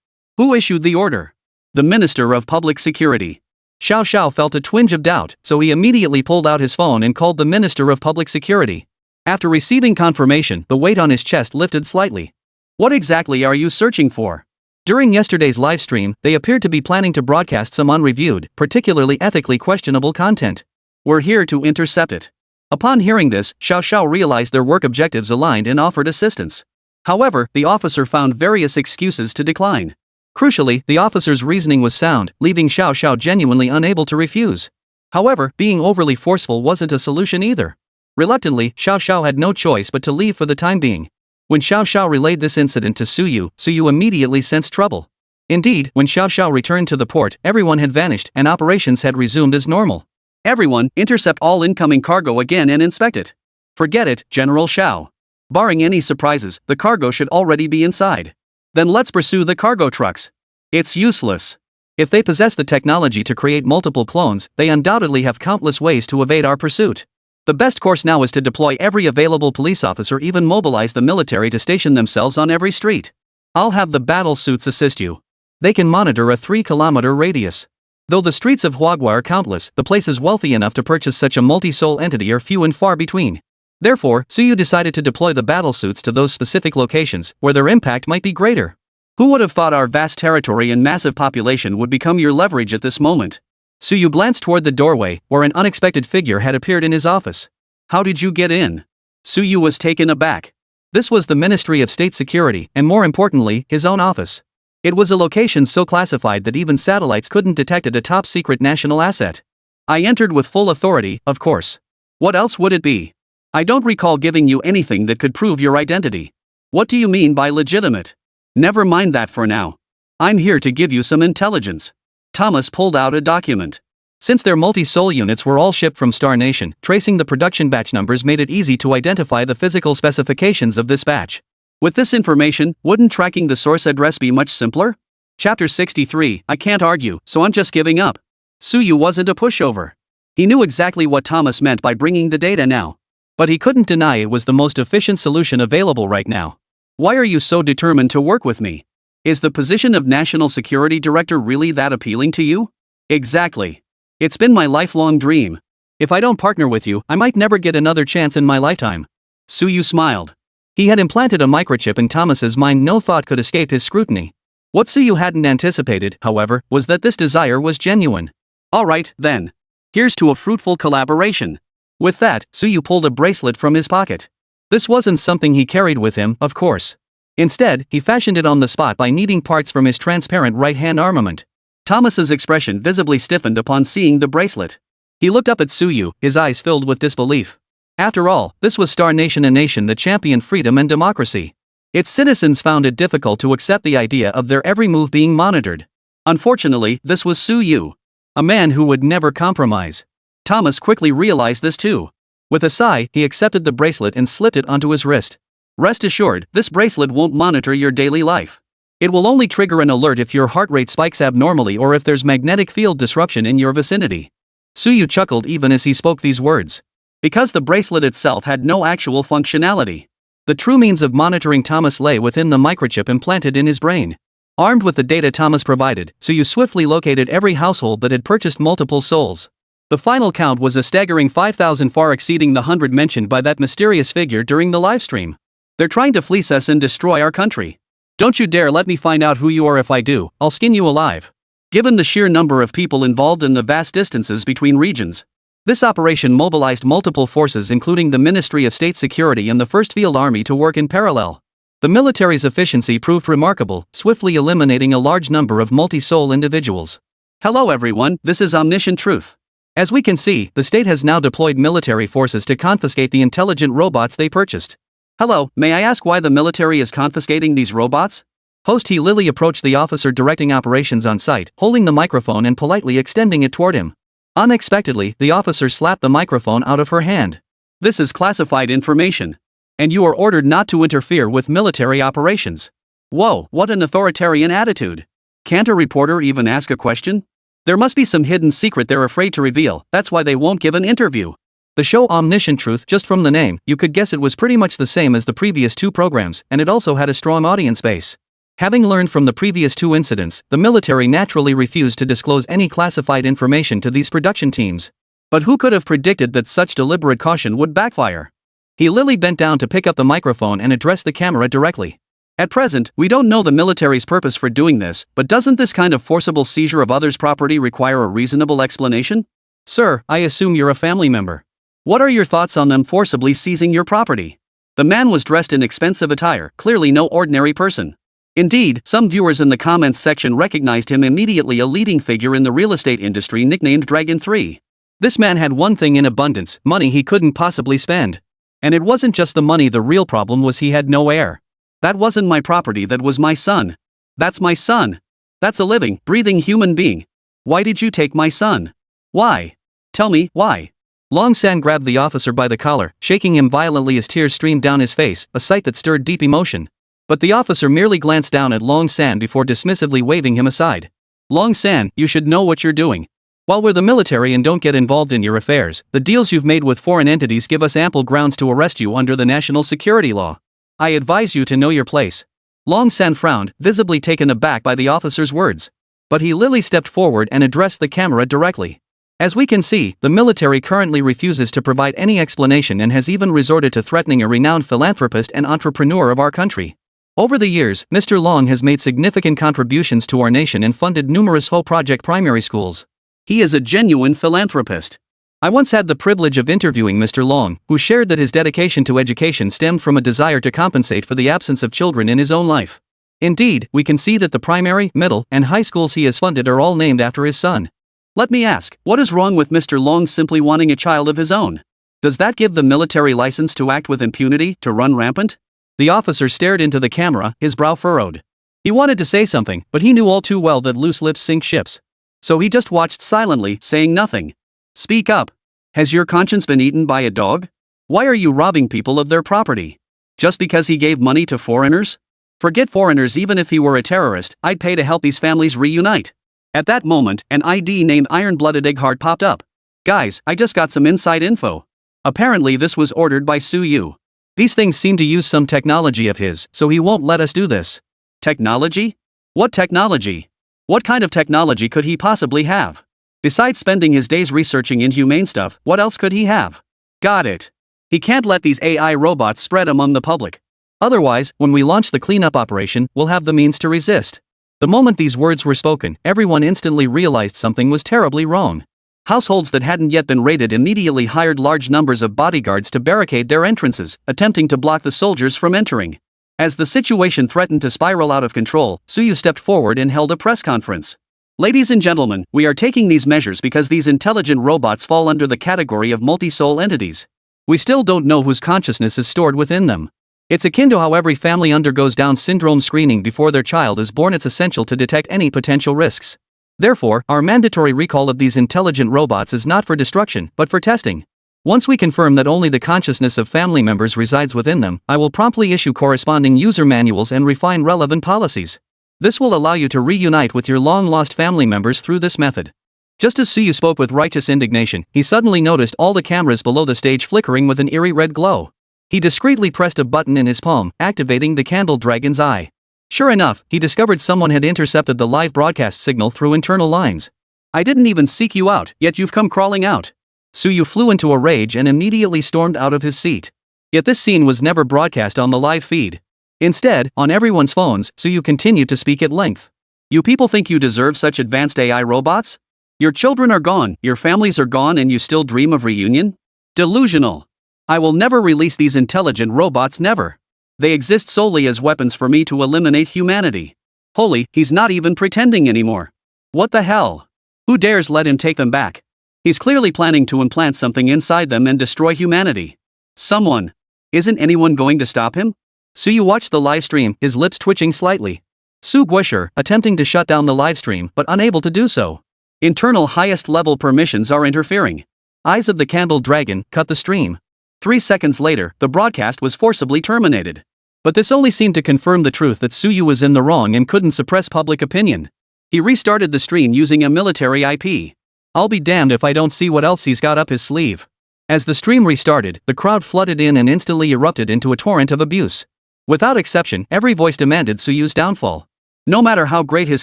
"Who issued the order?" "The Minister of Public Security." Xiao Xiao felt a twinge of doubt, so he immediately pulled out his phone and called the Minister of Public Security. After receiving confirmation, the weight on his chest lifted slightly. "What exactly are you searching for?" During yesterday's livestream, they appeared to be planning to broadcast some unreviewed, particularly ethically questionable content. "We're here to intercept it." Upon hearing this, Xiao Xiao realized their work objectives aligned and offered assistance. However, the officer found various excuses to decline. Crucially, the officer's reasoning was sound, leaving Xiao Xiao genuinely unable to refuse. However, being overly forceful wasn't a solution either. Reluctantly, Xiao Xiao had no choice but to leave for the time being. When Xiao Xiao relayed this incident to Suyu, Suyu immediately sensed trouble. Indeed, when Xiao Xiao returned to the port, everyone had vanished and operations had resumed as normal. "Everyone, intercept all incoming cargo again and inspect it." "Forget it, General Xiao. Barring any surprises, the cargo should already be inside." "Then let's pursue the cargo trucks." "It's useless. If they possess the technology to create multiple clones, they undoubtedly have countless ways to evade our pursuit. The best course now is to deploy every available police officer, even mobilize the military to station themselves on every street. I'll have the battle suits assist you. They can monitor a 3-kilometer radius. Though the streets of Huagua are countless, the places wealthy enough to purchase such a multi-soul entity are few and far between. Therefore, Suyu decided to deploy the battle suits to those specific locations, where their impact might be greater. Who would have thought our vast territory and massive population would become your leverage at this moment? Suyu glanced toward the doorway, where an unexpected figure had appeared in his office. "How did you get in?" Suyu was taken aback. This was the Ministry of State Security, and more importantly, his own office. It was a location so classified that even satellites couldn't detect it, a top-secret national asset. "I entered with full authority, of course. What else would it be? I don't recall giving you anything that could prove your identity." "What do you mean by legitimate?" "Never mind that for now. I'm here to give you some intelligence." Thomas pulled out a document. Since their multi-soul units were all shipped from Star Nation, tracing the production batch numbers made it easy to identify the physical specifications of this batch. With this information, wouldn't tracking the source address be much simpler? Chapter 63, I can't argue, so I'm just giving up. Suyu wasn't a pushover. He knew exactly what Thomas meant by bringing the data now. But he couldn't deny it was the most efficient solution available right now. "Why are you so determined to work with me? Is the position of National Security Director really that appealing to you?" "Exactly. It's been my lifelong dream. If I don't partner with you, I might never get another chance in my lifetime." Suyu smiled. He had implanted a microchip in Thomas's mind. No thought could escape his scrutiny. What Suyu hadn't anticipated, however, was that this desire was genuine. "All right, then. Here's to a fruitful collaboration." With that, Suyu pulled a bracelet from his pocket. This wasn't something he carried with him, of course. Instead, he fashioned it on the spot by kneading parts from his transparent right-hand armament. Thomas's expression visibly stiffened upon seeing the bracelet. He looked up at Suyu, his eyes filled with disbelief. After all, this was Star Nation, a nation that championed freedom and democracy. Its citizens found it difficult to accept the idea of their every move being monitored. Unfortunately, this was Suyu, a man who would never compromise. Thomas quickly realized this too. With a sigh, he accepted the bracelet and slipped it onto his wrist. Rest assured, this bracelet won't monitor your daily life. It will only trigger an alert if your heart rate spikes abnormally or if there's magnetic field disruption in your vicinity. Suyu chuckled even as he spoke these words. Because the bracelet itself had no actual functionality. The true means of monitoring Thomas lay within the microchip implanted in his brain. Armed with the data Thomas provided, Suyu swiftly located every household that had purchased multiple souls. The final count was a staggering 5,000, far exceeding the 100 mentioned by that mysterious figure during the livestream. They're trying to fleece us and destroy our country. Don't you dare let me find out who you are. If I do, I'll skin you alive. Given the sheer number of people involved and the vast distances between regions, this operation mobilized multiple forces including the Ministry of State Security and the 1st Field Army to work in parallel. The military's efficiency proved remarkable, swiftly eliminating a large number of multi-soul individuals. Hello everyone, this is Omniscient Truth. As we can see, the state has now deployed military forces to confiscate the intelligent robots they purchased. Hello, may I ask why the military is confiscating these robots? Host He Lily approached the officer directing operations on site, holding the microphone and politely extending it toward him. Unexpectedly, the officer slapped the microphone out of her hand. This is classified information. And you are ordered not to interfere with military operations. Whoa, what an authoritarian attitude. Can't a reporter even ask a question? There must be some hidden secret they're afraid to reveal, that's why they won't give an interview. The show Omniscient Truth, just from the name, you could guess it was pretty much the same as the previous 2 programs, and it also had a strong audience base. Having learned from the previous 2 incidents, the military naturally refused to disclose any classified information to these production teams. But who could have predicted that such deliberate caution would backfire? He Lily bent down to pick up the microphone and address the camera directly. At present, we don't know the military's purpose for doing this, but doesn't this kind of forcible seizure of others' property require a reasonable explanation? Sir, I assume you're a family member. What are your thoughts on them forcibly seizing your property? The man was dressed in expensive attire, clearly no ordinary person. Indeed, some viewers in the comments section recognized him immediately, a leading figure in the real estate industry nicknamed Dragon 3. This man had one thing in abundance, money he couldn't possibly spend. And it wasn't just the money, the real problem was he had no heir. That wasn't my property, that was my son. That's my son. That's a living, breathing human being. Why did you take my son? Why? Tell me, why? Long San grabbed the officer by the collar, shaking him violently as tears streamed down his face, a sight that stirred deep emotion. But the officer merely glanced down at Long San before dismissively waving him aside. Long San, you should know what you're doing. While we're the military and don't get involved in your affairs, the deals you've made with foreign entities give us ample grounds to arrest you under the national security law. I advise you to know your place. Long San frowned, visibly taken aback by the officer's words. But He Lily stepped forward and addressed the camera directly. As we can see, the military currently refuses to provide any explanation and has even resorted to threatening a renowned philanthropist and entrepreneur of our country. Over the years, Mr. Long has made significant contributions to our nation and funded numerous Ho Project primary schools. He is a genuine philanthropist. I once had the privilege of interviewing Mr. Long, who shared that his dedication to education stemmed from a desire to compensate for the absence of children in his own life. Indeed, we can see that the primary, middle, and high schools he has funded are all named after his son. Let me ask, what is wrong with Mr. Long simply wanting a child of his own? Does that give the military license to act with impunity, to run rampant? The officer stared into the camera, his brow furrowed. He wanted to say something, but he knew all too well that loose lips sink ships. So he just watched silently, saying nothing. Speak up. Has your conscience been eaten by a dog? Why are you robbing people of their property? Just because he gave money to foreigners? Forget foreigners, even if he were a terrorist, I'd pay to help these families reunite. At that moment, an ID named Iron-Blooded Eggheart popped up. Guys, I just got some inside info. Apparently this was ordered by Suyu. These things seem to use some technology of his, so he won't let us do this. Technology? What technology? What kind of technology could he possibly have? Besides spending his days researching inhumane stuff, what else could he have? Got it. He can't let these AI robots spread among the public. Otherwise, when we launch the cleanup operation, we'll have the means to resist. The moment these words were spoken, everyone instantly realized something was terribly wrong. Households that hadn't yet been raided immediately hired large numbers of bodyguards to barricade their entrances, attempting to block the soldiers from entering. As the situation threatened to spiral out of control, Suyu stepped forward and held a press conference. Ladies and gentlemen, we are taking these measures because these intelligent robots fall under the category of multi-soul entities. We still don't know whose consciousness is stored within them. It's akin to how every family undergoes Down syndrome screening before their child is born. It's essential to detect any potential risks. Therefore, our mandatory recall of these intelligent robots is not for destruction, but for testing. Once we confirm that only the consciousness of family members resides within them, I will promptly issue corresponding user manuals and refine relevant policies. This will allow you to reunite with your long-lost family members through this method. Just as Suyu spoke with righteous indignation, he suddenly noticed all the cameras below the stage flickering with an eerie red glow. He discreetly pressed a button in his palm, activating the candle dragon's eye. Sure enough, he discovered someone had intercepted the live broadcast signal through internal lines. I didn't even seek you out, yet you've come crawling out. Suyu flew into a rage and immediately stormed out of his seat. Yet this scene was never broadcast on the live feed. Instead, on everyone's phones, Suyu continued to speak at length. You people think you deserve such advanced AI robots? Your children are gone, your families are gone, and you still dream of reunion? Delusional. I will never release these intelligent robots, never. They exist solely as weapons for me to eliminate humanity. Holy, he's not even pretending anymore. What the hell? Who dares let him take them back? He's clearly planning to implant something inside them and destroy humanity. Someone. Isn't anyone going to stop him? Suyu watched the live stream, his lips twitching slightly. Su Guisher, attempting to shut down the live stream but unable to do so. Internal highest level permissions are interfering. Eyes of the Candle Dragon cut the stream. 3 seconds later, the broadcast was forcibly terminated. But this only seemed to confirm the truth that Suyu was in the wrong and couldn't suppress public opinion. He restarted the stream using a military IP. I'll be damned if I don't see what else he's got up his sleeve. As the stream restarted, the crowd flooded in and instantly erupted into a torrent of abuse. Without exception, every voice demanded Suyu's downfall. No matter how great his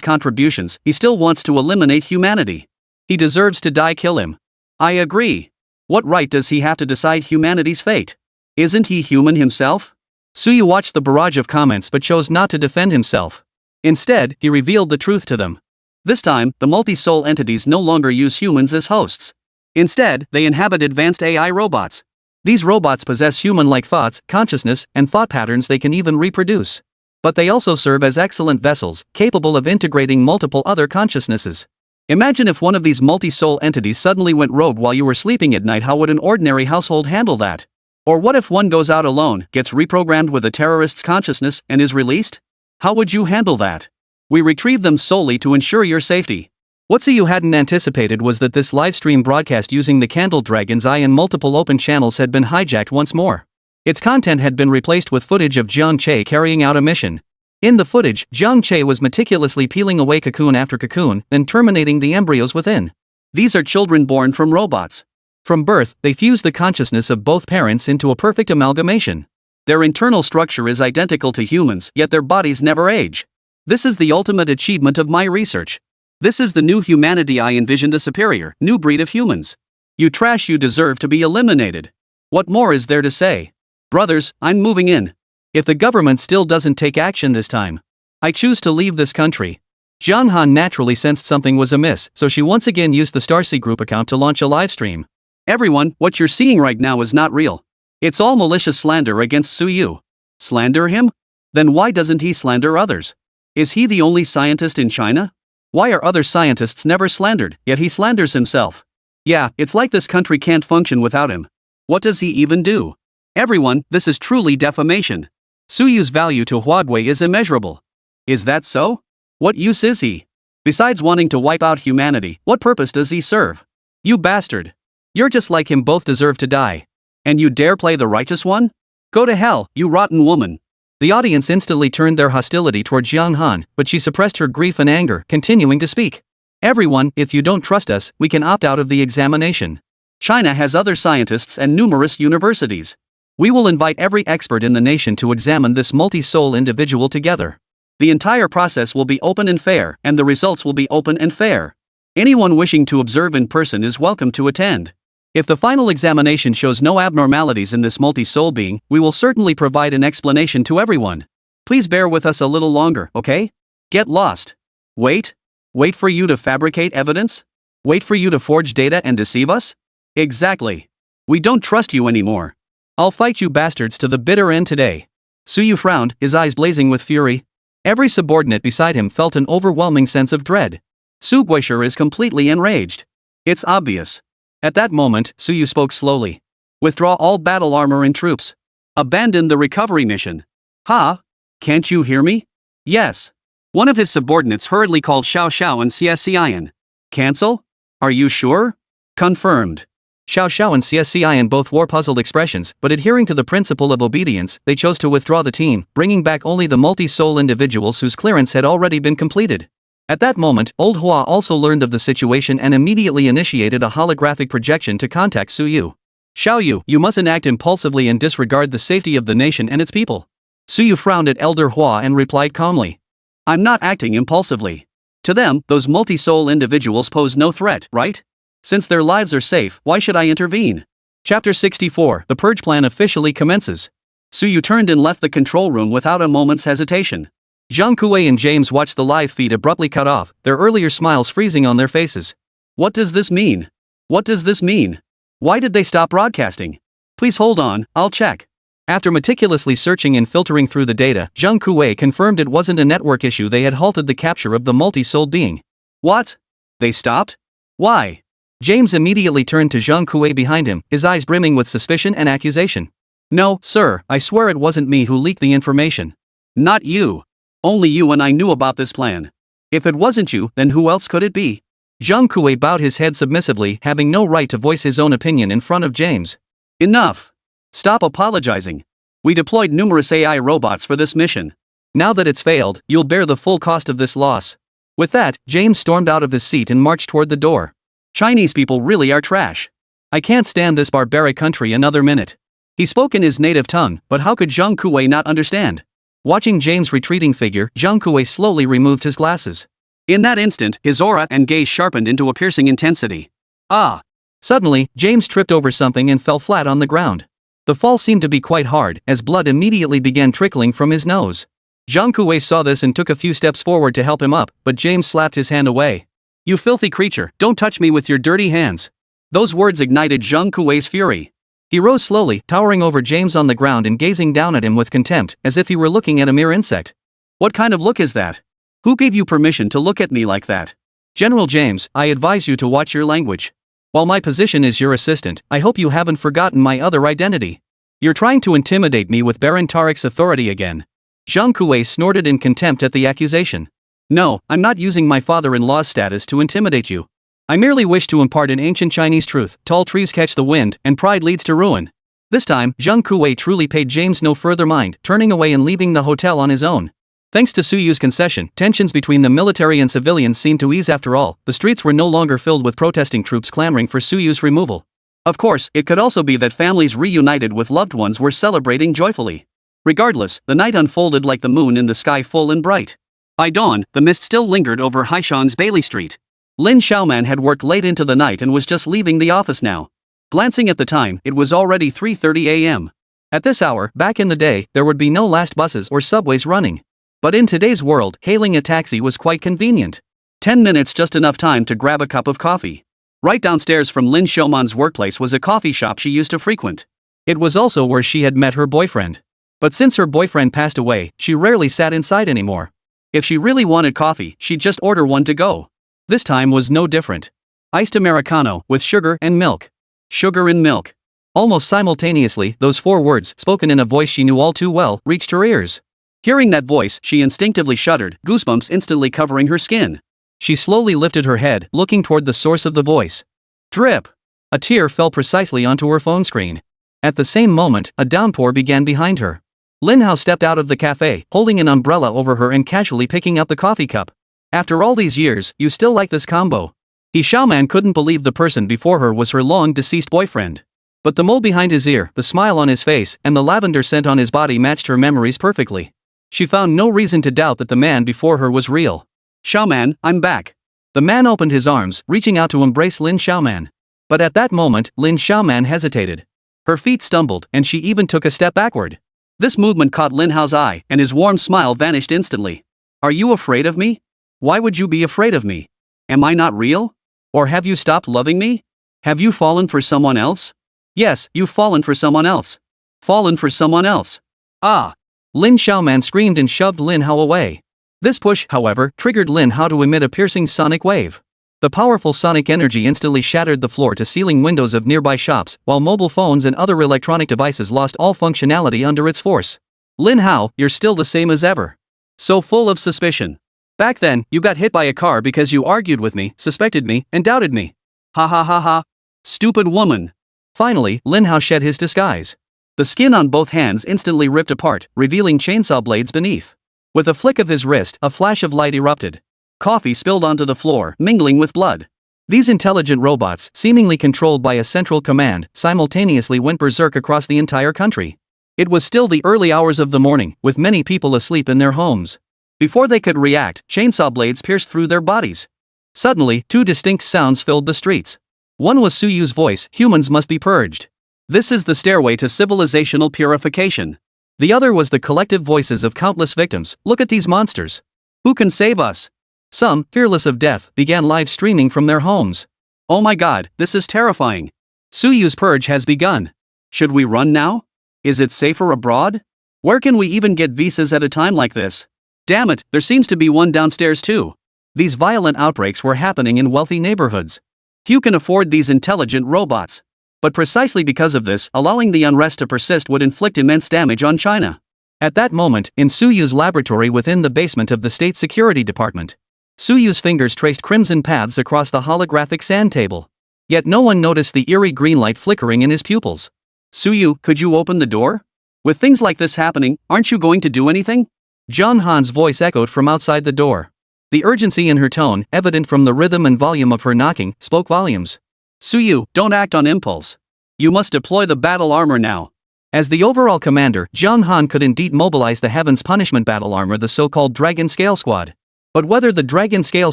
contributions, he still wants to eliminate humanity. He deserves to die. Kill him. I agree. What right does he have to decide humanity's fate? Isn't he human himself? Suyu watched the barrage of comments but chose not to defend himself. Instead, he revealed the truth to them. This time, the multi-soul entities no longer use humans as hosts. Instead, they inhabit advanced AI robots. These robots possess human-like thoughts, consciousness, and thought patterns they can even reproduce. But they also serve as excellent vessels, capable of integrating multiple other consciousnesses. Imagine if one of these multi-soul entities suddenly went rogue while you were sleeping at night. How would an ordinary household handle that? Or what if one goes out alone, gets reprogrammed with a terrorist's consciousness, and is released? How would you handle that? We retrieve them solely to ensure your safety. What Suyu hadn't anticipated was that this livestream broadcast using the Candle Dragon's Eye and multiple open channels had been hijacked once more. Its content had been replaced with footage of Jiang Che carrying out a mission. In the footage, Jiang Che was meticulously peeling away cocoon after cocoon, then terminating the embryos within. These are children born from robots. From birth, they fuse the consciousness of both parents into a perfect amalgamation. Their internal structure is identical to humans, yet their bodies never age. This is the ultimate achievement of my research. This is the new humanity. I envisioned, a superior, new breed of humans. You trash, you deserve to be eliminated. What more is there to say? Brothers, I'm moving in. If the government still doesn't take action this time, I choose to leave this country. Jiang Han naturally sensed something was amiss, so she once again used the Starcy Group account to launch a livestream. Everyone, what you're seeing right now is not real. It's all malicious slander against Suyu. Slander him? Then why doesn't he slander others? Is he the only scientist in China? Why are other scientists never slandered, yet he slanders himself? Yeah, it's like this country can't function without him. What does he even do? Everyone, this is truly defamation. Suyu's value to Huawei is immeasurable. Is that so? What use is he? Besides wanting to wipe out humanity, what purpose does he serve? You bastard. You're just like him, both deserve to die. And you dare play the righteous one? Go to hell, you rotten woman. The audience instantly turned their hostility toward Jiang Han, but she suppressed her grief and anger, continuing to speak. Everyone, if you don't trust us, we can opt out of the examination. China has other scientists and numerous universities. We will invite every expert in the nation to examine this multi-soul individual together. The entire process will be open and fair, and the results will be open and fair. Anyone wishing to observe in person is welcome to attend. If the final examination shows no abnormalities in this multi-soul being, we will certainly provide an explanation to everyone. Please bear with us a little longer, okay? Get lost. Wait? Wait for you to fabricate evidence? Wait for you to forge data and deceive us? Exactly. We don't trust you anymore. I'll fight you bastards to the bitter end today. Suyu frowned, his eyes blazing with fury. Every subordinate beside him felt an overwhelming sense of dread. Su Guisher is completely enraged. It's obvious. At that moment, Su Yu spoke slowly. Withdraw all battle armor and troops. Abandon the recovery mission. Ha? Can't you hear me? Yes. One of his subordinates hurriedly called Xiao Xiao and CSCIN. Cancel? Are you sure? Confirmed. Xiao Xiao and CSCIN both wore puzzled expressions, but adhering to the principle of obedience, they chose to withdraw the team, bringing back only the multi-soul individuals whose clearance had already been completed. At that moment, Old Hua also learned of the situation and immediately initiated a holographic projection to contact Su Yu. Xiao Yu, you mustn't act impulsively and disregard the safety of the nation and its people. Su Yu frowned at Elder Hua and replied calmly. I'm not acting impulsively. To them, those multi-soul individuals pose no threat, right? Since their lives are safe, why should I intervene? Chapter 64, The Purge Plan officially commences. Su Yu turned and left the control room without a moment's hesitation. Zhang Kuei and James watched the live feed abruptly cut off, their earlier smiles freezing on their faces. What does this mean? What does this mean? Why did they stop broadcasting? Please hold on, I'll check. After meticulously searching and filtering through the data, Zhang Kuei confirmed it wasn't a network issue. They had halted the capture of the multi-souled being. What? They stopped? Why? James immediately turned to Zhang Kuei behind him, his eyes brimming with suspicion and accusation. No, sir, I swear it wasn't me who leaked the information. Not you. Only you and I knew about this plan. If it wasn't you, then who else could it be? Zhang Kuei bowed his head submissively, having no right to voice his own opinion in front of James. Enough. Stop apologizing. We deployed numerous AI robots for this mission. Now that it's failed, you'll bear the full cost of this loss. With that, James stormed out of his seat and marched toward the door. Chinese people really are trash. I can't stand this barbaric country another minute. He spoke in his native tongue, but how could Zhang Kuei not understand? Watching James' retreating figure, Zhang Kuei slowly removed his glasses. In that instant, his aura and gaze sharpened into a piercing intensity. Ah! Suddenly, James tripped over something and fell flat on the ground. The fall seemed to be quite hard, as blood immediately began trickling from his nose. Zhang Kuei saw this and took a few steps forward to help him up, but James slapped his hand away. You filthy creature, don't touch me with your dirty hands. Those words ignited Zhang Kuei's fury. He rose slowly, towering over James on the ground and gazing down at him with contempt, as if he were looking at a mere insect. What kind of look is that? Who gave you permission to look at me like that? General James, I advise you to watch your language. While my position is your assistant, I hope you haven't forgotten my other identity. You're trying to intimidate me with Baron Tarek's authority again. Zhang Kuei snorted in contempt at the accusation. No, I'm not using my father-in-law's status to intimidate you. I merely wish to impart an ancient Chinese truth: tall trees catch the wind, and pride leads to ruin. This time, Zhang Kuei truly paid James no further mind, turning away and leaving the hotel on his own. Thanks to Su Yu's concession, tensions between the military and civilians seemed to ease after all. The streets were no longer filled with protesting troops clamoring for Su Yu's removal. Of course, it could also be that families reunited with loved ones were celebrating joyfully. Regardless, the night unfolded like the moon in the sky, full and bright. By dawn, the mist still lingered over Haishan's Bailey Street. Lin Xiaoman had worked late into the night and was just leaving the office now. Glancing at the time, it was already 3:30 a.m. At this hour, back in the day, there would be no last buses or subways running. But in today's world, hailing a taxi was quite convenient. 10 minutes, just enough time to grab a cup of coffee. Right downstairs from Lin Xiaoman's workplace was a coffee shop she used to frequent. It was also where she had met her boyfriend. But since her boyfriend passed away, she rarely sat inside anymore. If she really wanted coffee, she'd just order one to go. This time was no different. Iced Americano, with sugar and milk. Sugar and milk. Almost simultaneously, those four words, spoken in a voice she knew all too well, reached her ears. Hearing that voice, she instinctively shuddered, goosebumps instantly covering her skin. She slowly lifted her head, looking toward the source of the voice. Drip! A tear fell precisely onto her phone screen. At the same moment, a downpour began behind her. Lin Hao stepped out of the cafe, holding an umbrella over her and casually picking up the coffee cup. After all these years, you still like this combo? He Xiaoman couldn't believe the person before her was her long-deceased boyfriend. But the mole behind his ear, the smile on his face, and the lavender scent on his body matched her memories perfectly. She found no reason to doubt that the man before her was real. Xiaoman, I'm back. The man opened his arms, reaching out to embrace Lin Xiaoman. But at that moment, Lin Xiaoman hesitated. Her feet stumbled, and she even took a step backward. This movement caught Lin Hao's eye, and his warm smile vanished instantly. Are you afraid of me? Why would you be afraid of me? Am I not real? Or have you stopped loving me? Have you fallen for someone else? Yes, you've fallen for someone else. Fallen for someone else. Ah! Lin Xiaoman screamed and shoved Lin Hao away. This push, however, triggered Lin Hao to emit a piercing sonic wave. The powerful sonic energy instantly shattered the floor-to-ceiling windows of nearby shops, while mobile phones and other electronic devices lost all functionality under its force. Lin Hao, you're still the same as ever. So full of suspicion. Back then, you got hit by a car because you argued with me, suspected me, and doubted me. Ha ha ha ha. Stupid woman. Finally, Lin Hao shed his disguise. The skin on both hands instantly ripped apart, revealing chainsaw blades beneath. With a flick of his wrist, a flash of light erupted. Coffee spilled onto the floor, mingling with blood. These intelligent robots, seemingly controlled by a central command, simultaneously went berserk across the entire country. It was still the early hours of the morning, with many people asleep in their homes. Before they could react, chainsaw blades pierced through their bodies. Suddenly, two distinct sounds filled the streets. One was Suyu's voice, "Humans must be purged. This is the stairway to civilizational purification." The other was the collective voices of countless victims, "Look at these monsters. Who can save us?" Some, fearless of death, began live streaming from their homes. "Oh my god, this is terrifying. Suyu's purge has begun. Should we run now? Is it safer abroad? Where can we even get visas at a time like this? Damn it, there seems to be one downstairs too." These violent outbreaks were happening in wealthy neighborhoods. Few can afford these intelligent robots. But precisely because of this, allowing the unrest to persist would inflict immense damage on China. At that moment, in Suyu's laboratory within the basement of the State Security Department, Suyu's fingers traced crimson paths across the holographic sand table. Yet no one noticed the eerie green light flickering in his pupils. "Suyu, could you open the door? With things like this happening, aren't you going to do anything?" Zhang Han's voice echoed from outside the door. The urgency in her tone, evident from the rhythm and volume of her knocking, spoke volumes. "Suyu, don't act on impulse. You must deploy the battle armor now." As the overall commander, Zhang Han could indeed mobilize the Heaven's Punishment battle armor, the so-called Dragon Scale Squad. But whether the Dragon Scale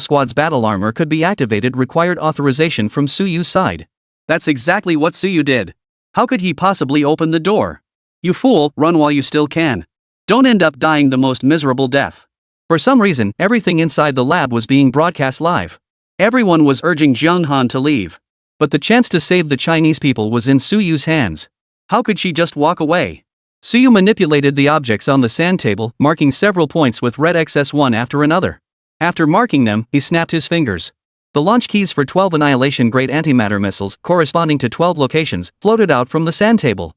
Squad's battle armor could be activated required authorization from Suyu's side. That's exactly what Suyu did. How could he possibly open the door? "You fool, run while you still can. Don't end up dying the most miserable death." For some reason, everything inside the lab was being broadcast live. Everyone was urging Zhang Han to leave. But the chance to save the Chinese people was in Suyu's hands. How could she just walk away? Suyu manipulated the objects on the sand table, marking several points with red Xs one after another. After marking them, he snapped his fingers. The launch keys for 12 annihilation-grade antimatter missiles, corresponding to 12 locations, floated out from the sand table.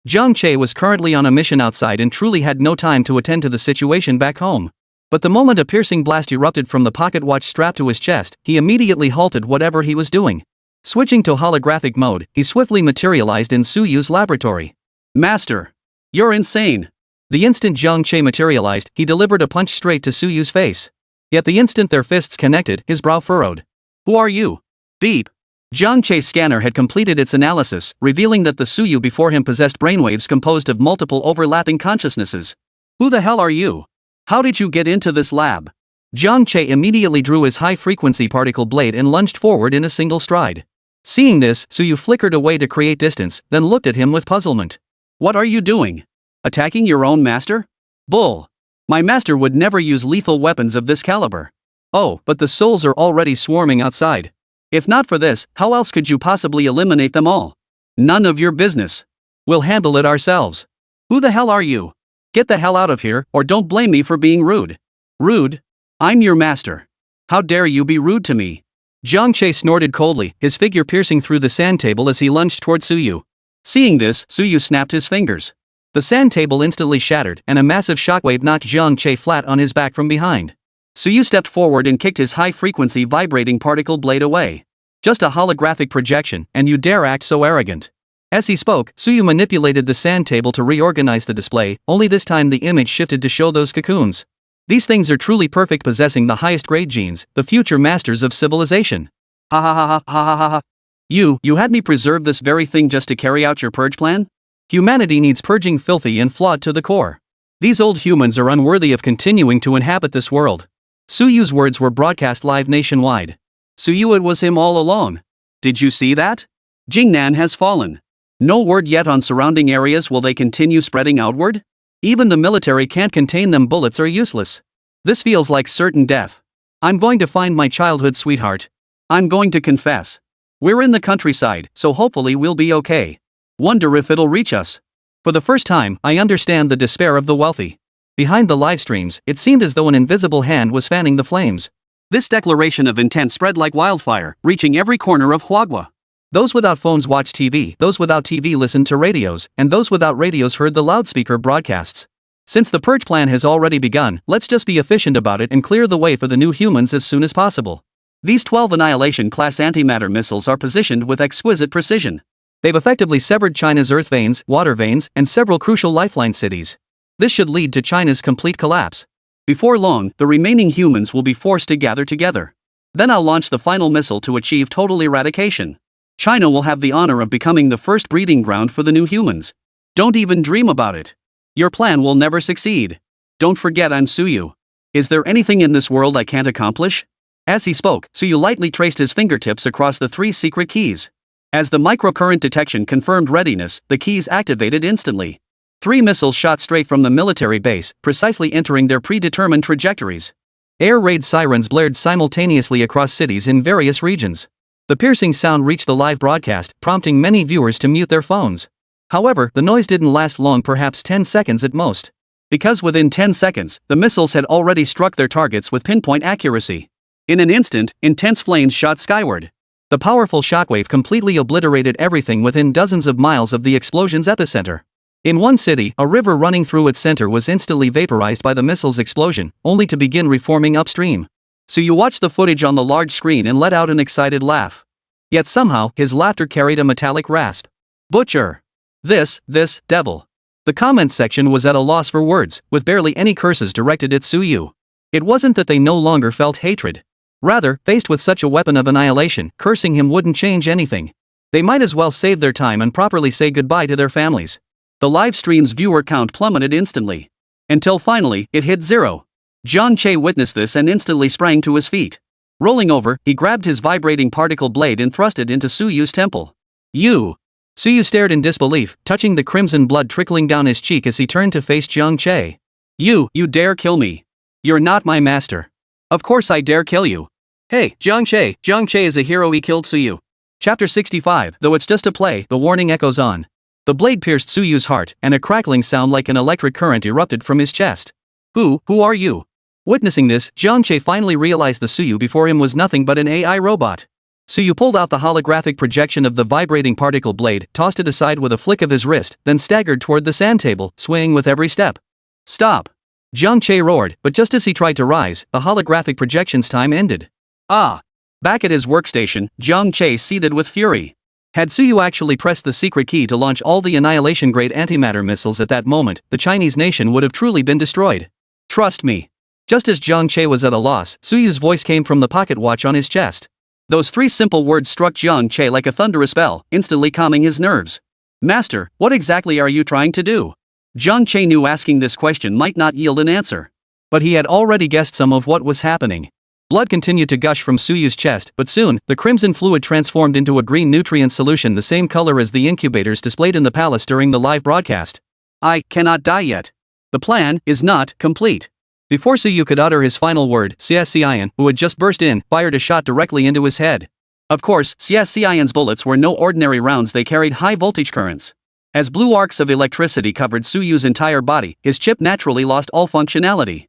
Zhang Che was currently on a mission outside and truly had no time to attend to the situation back home. But the moment a piercing blast erupted from the pocket watch strapped to his chest, he immediately halted whatever he was doing. Switching to holographic mode, he swiftly materialized in Suyu's laboratory. "Master! You're insane!" The instant Zhang Che materialized, he delivered a punch straight to Suyu's face. Yet the instant their fists connected, his brow furrowed. "Who are you?" Beep. Zhang Che's scanner had completed its analysis, revealing that the Suyu before him possessed brainwaves composed of multiple overlapping consciousnesses. "Who the hell are you? How did you get into this lab?" Zhang Che immediately drew his high-frequency particle blade and lunged forward in a single stride. Seeing this, Suyu flickered away to create distance, then looked at him with puzzlement. "What are you doing? Attacking your own master? Bull! My master would never use lethal weapons of this caliber." "Oh, but the souls are already swarming outside. If not for this, how else could you possibly eliminate them all?" "None of your business. We'll handle it ourselves." "Who the hell are you? Get the hell out of here, or don't blame me for being rude." "Rude? I'm your master. How dare you be rude to me?" Zhang Che snorted coldly, his figure piercing through the sand table as he lunged toward Suyu. Seeing this, Suyu snapped his fingers. The sand table instantly shattered, and a massive shockwave knocked Zhang Che flat on his back from behind. Suyu stepped forward and kicked his high-frequency vibrating particle blade away. "Just a holographic projection, and you dare act so arrogant." As he spoke, Suyu manipulated the sand table to reorganize the display, only this time the image shifted to show those cocoons. "These things are truly perfect, possessing the highest grade genes, the future masters of civilization." "Ha ha ha ha ha ha ha ha. You had me preserve this very thing just to carry out your purge plan? Humanity needs purging, filthy and flawed to the core. These old humans are unworthy of continuing to inhabit this world." Suyu's words were broadcast live nationwide. "Suyu, it was him all along. Did you see that? Jingnan has fallen. No word yet on surrounding areas. Will they continue spreading outward? Even the military can't contain them. Bullets are useless. This feels like certain death. I'm going to find my childhood sweetheart. I'm going to confess. We're in the countryside, so hopefully we'll be okay. Wonder if it'll reach us. For the first time, I understand the despair of the wealthy. Behind the live streams, it seemed as though an invisible hand was fanning the flames. This declaration of intent spread like wildfire, reaching every corner of Huagua. Those without phones watched TV, those without TV listened to radios, and those without radios heard the loudspeaker broadcasts. Since the purge plan has already begun, let's just be efficient about it and clear the way for the new humans as soon as possible. These 12 Annihilation-class antimatter missiles are positioned with exquisite precision. They've effectively severed China's earth veins, water veins, and several crucial lifeline cities. This should lead to China's complete collapse. Before long, the remaining humans will be forced to gather together. Then I'll launch the final missile to achieve total eradication. China will have the honor of becoming the first breeding ground for the new humans. Don't even dream about it. Your plan will never succeed. Don't forget I'm Suyu. Is there anything in this world I can't accomplish? As he spoke, Suyu lightly traced his fingertips across the 3 secret keys. As the microcurrent detection confirmed readiness, the keys activated instantly. 3 missiles shot straight from the military base, precisely entering their predetermined trajectories. Air raid sirens blared simultaneously across cities in various regions. The piercing sound reached the live broadcast, prompting many viewers to mute their phones. However, the noise didn't last long, perhaps 10 seconds at most. Because within 10 seconds, the missiles had already struck their targets with pinpoint accuracy. In an instant, intense flames shot skyward. The powerful shockwave completely obliterated everything within dozens of miles of the explosion's epicenter. In one city, a river running through its center was instantly vaporized by the missile's explosion, only to begin reforming upstream. So you watched the footage on the large screen and let out an excited laugh. Yet somehow, his laughter carried a metallic rasp. Butcher. This devil. The comments section was at a loss for words, with barely any curses directed at Suyu. It wasn't that they no longer felt hatred. Rather, faced with such a weapon of annihilation, cursing him wouldn't change anything. They might as well save their time and properly say goodbye to their families. The live stream's viewer count plummeted instantly. Until finally, it hit 0. Zhang Che witnessed this and instantly sprang to his feet. Rolling over, he grabbed his vibrating particle blade and thrust it into Suyu's temple. You! Suyu stared in disbelief, touching the crimson blood trickling down his cheek as he turned to face Zhang Che. You dare kill me? You're not my master. Of course I dare kill you. Hey, Zhang Che is a hero, he killed Suyu. Chapter 65, though it's just a play, the warning echoes on. The blade pierced Suyu's heart, and a crackling sound like an electric current erupted from his chest. Who are you? Witnessing this, Zhang Che finally realized the Suyu before him was nothing but an AI robot. Suyu pulled out the holographic projection of the vibrating particle blade, tossed it aside with a flick of his wrist, then staggered toward the sand table, swaying with every step. Stop! Zhang Che roared, but just as he tried to rise, the holographic projection's time ended. Back at his workstation, Zhang Che seethed with fury. Had Suyu actually pressed the secret key to launch all the annihilation-grade antimatter missiles at that moment, the Chinese nation would have truly been destroyed. Trust me. Just as Zhang Che was at a loss, Suyu's voice came from the pocket watch on his chest. Those 3 simple words struck Zhang Che like a thunderous bell, instantly calming his nerves. Master, what exactly are you trying to do? Zhang Che knew asking this question might not yield an answer. But he had already guessed some of what was happening. Blood continued to gush from Suyu's chest, but soon, the crimson fluid transformed into a green nutrient solution the same color as the incubators displayed in the palace during the live broadcast. I cannot die yet. The plan is not complete. Before Suyu could utter his final word, Xian, who had just burst in, fired a shot directly into his head. Of course, Xian's bullets were no ordinary rounds, they carried high-voltage currents. As blue arcs of electricity covered Suyu's entire body, his chip naturally lost all functionality.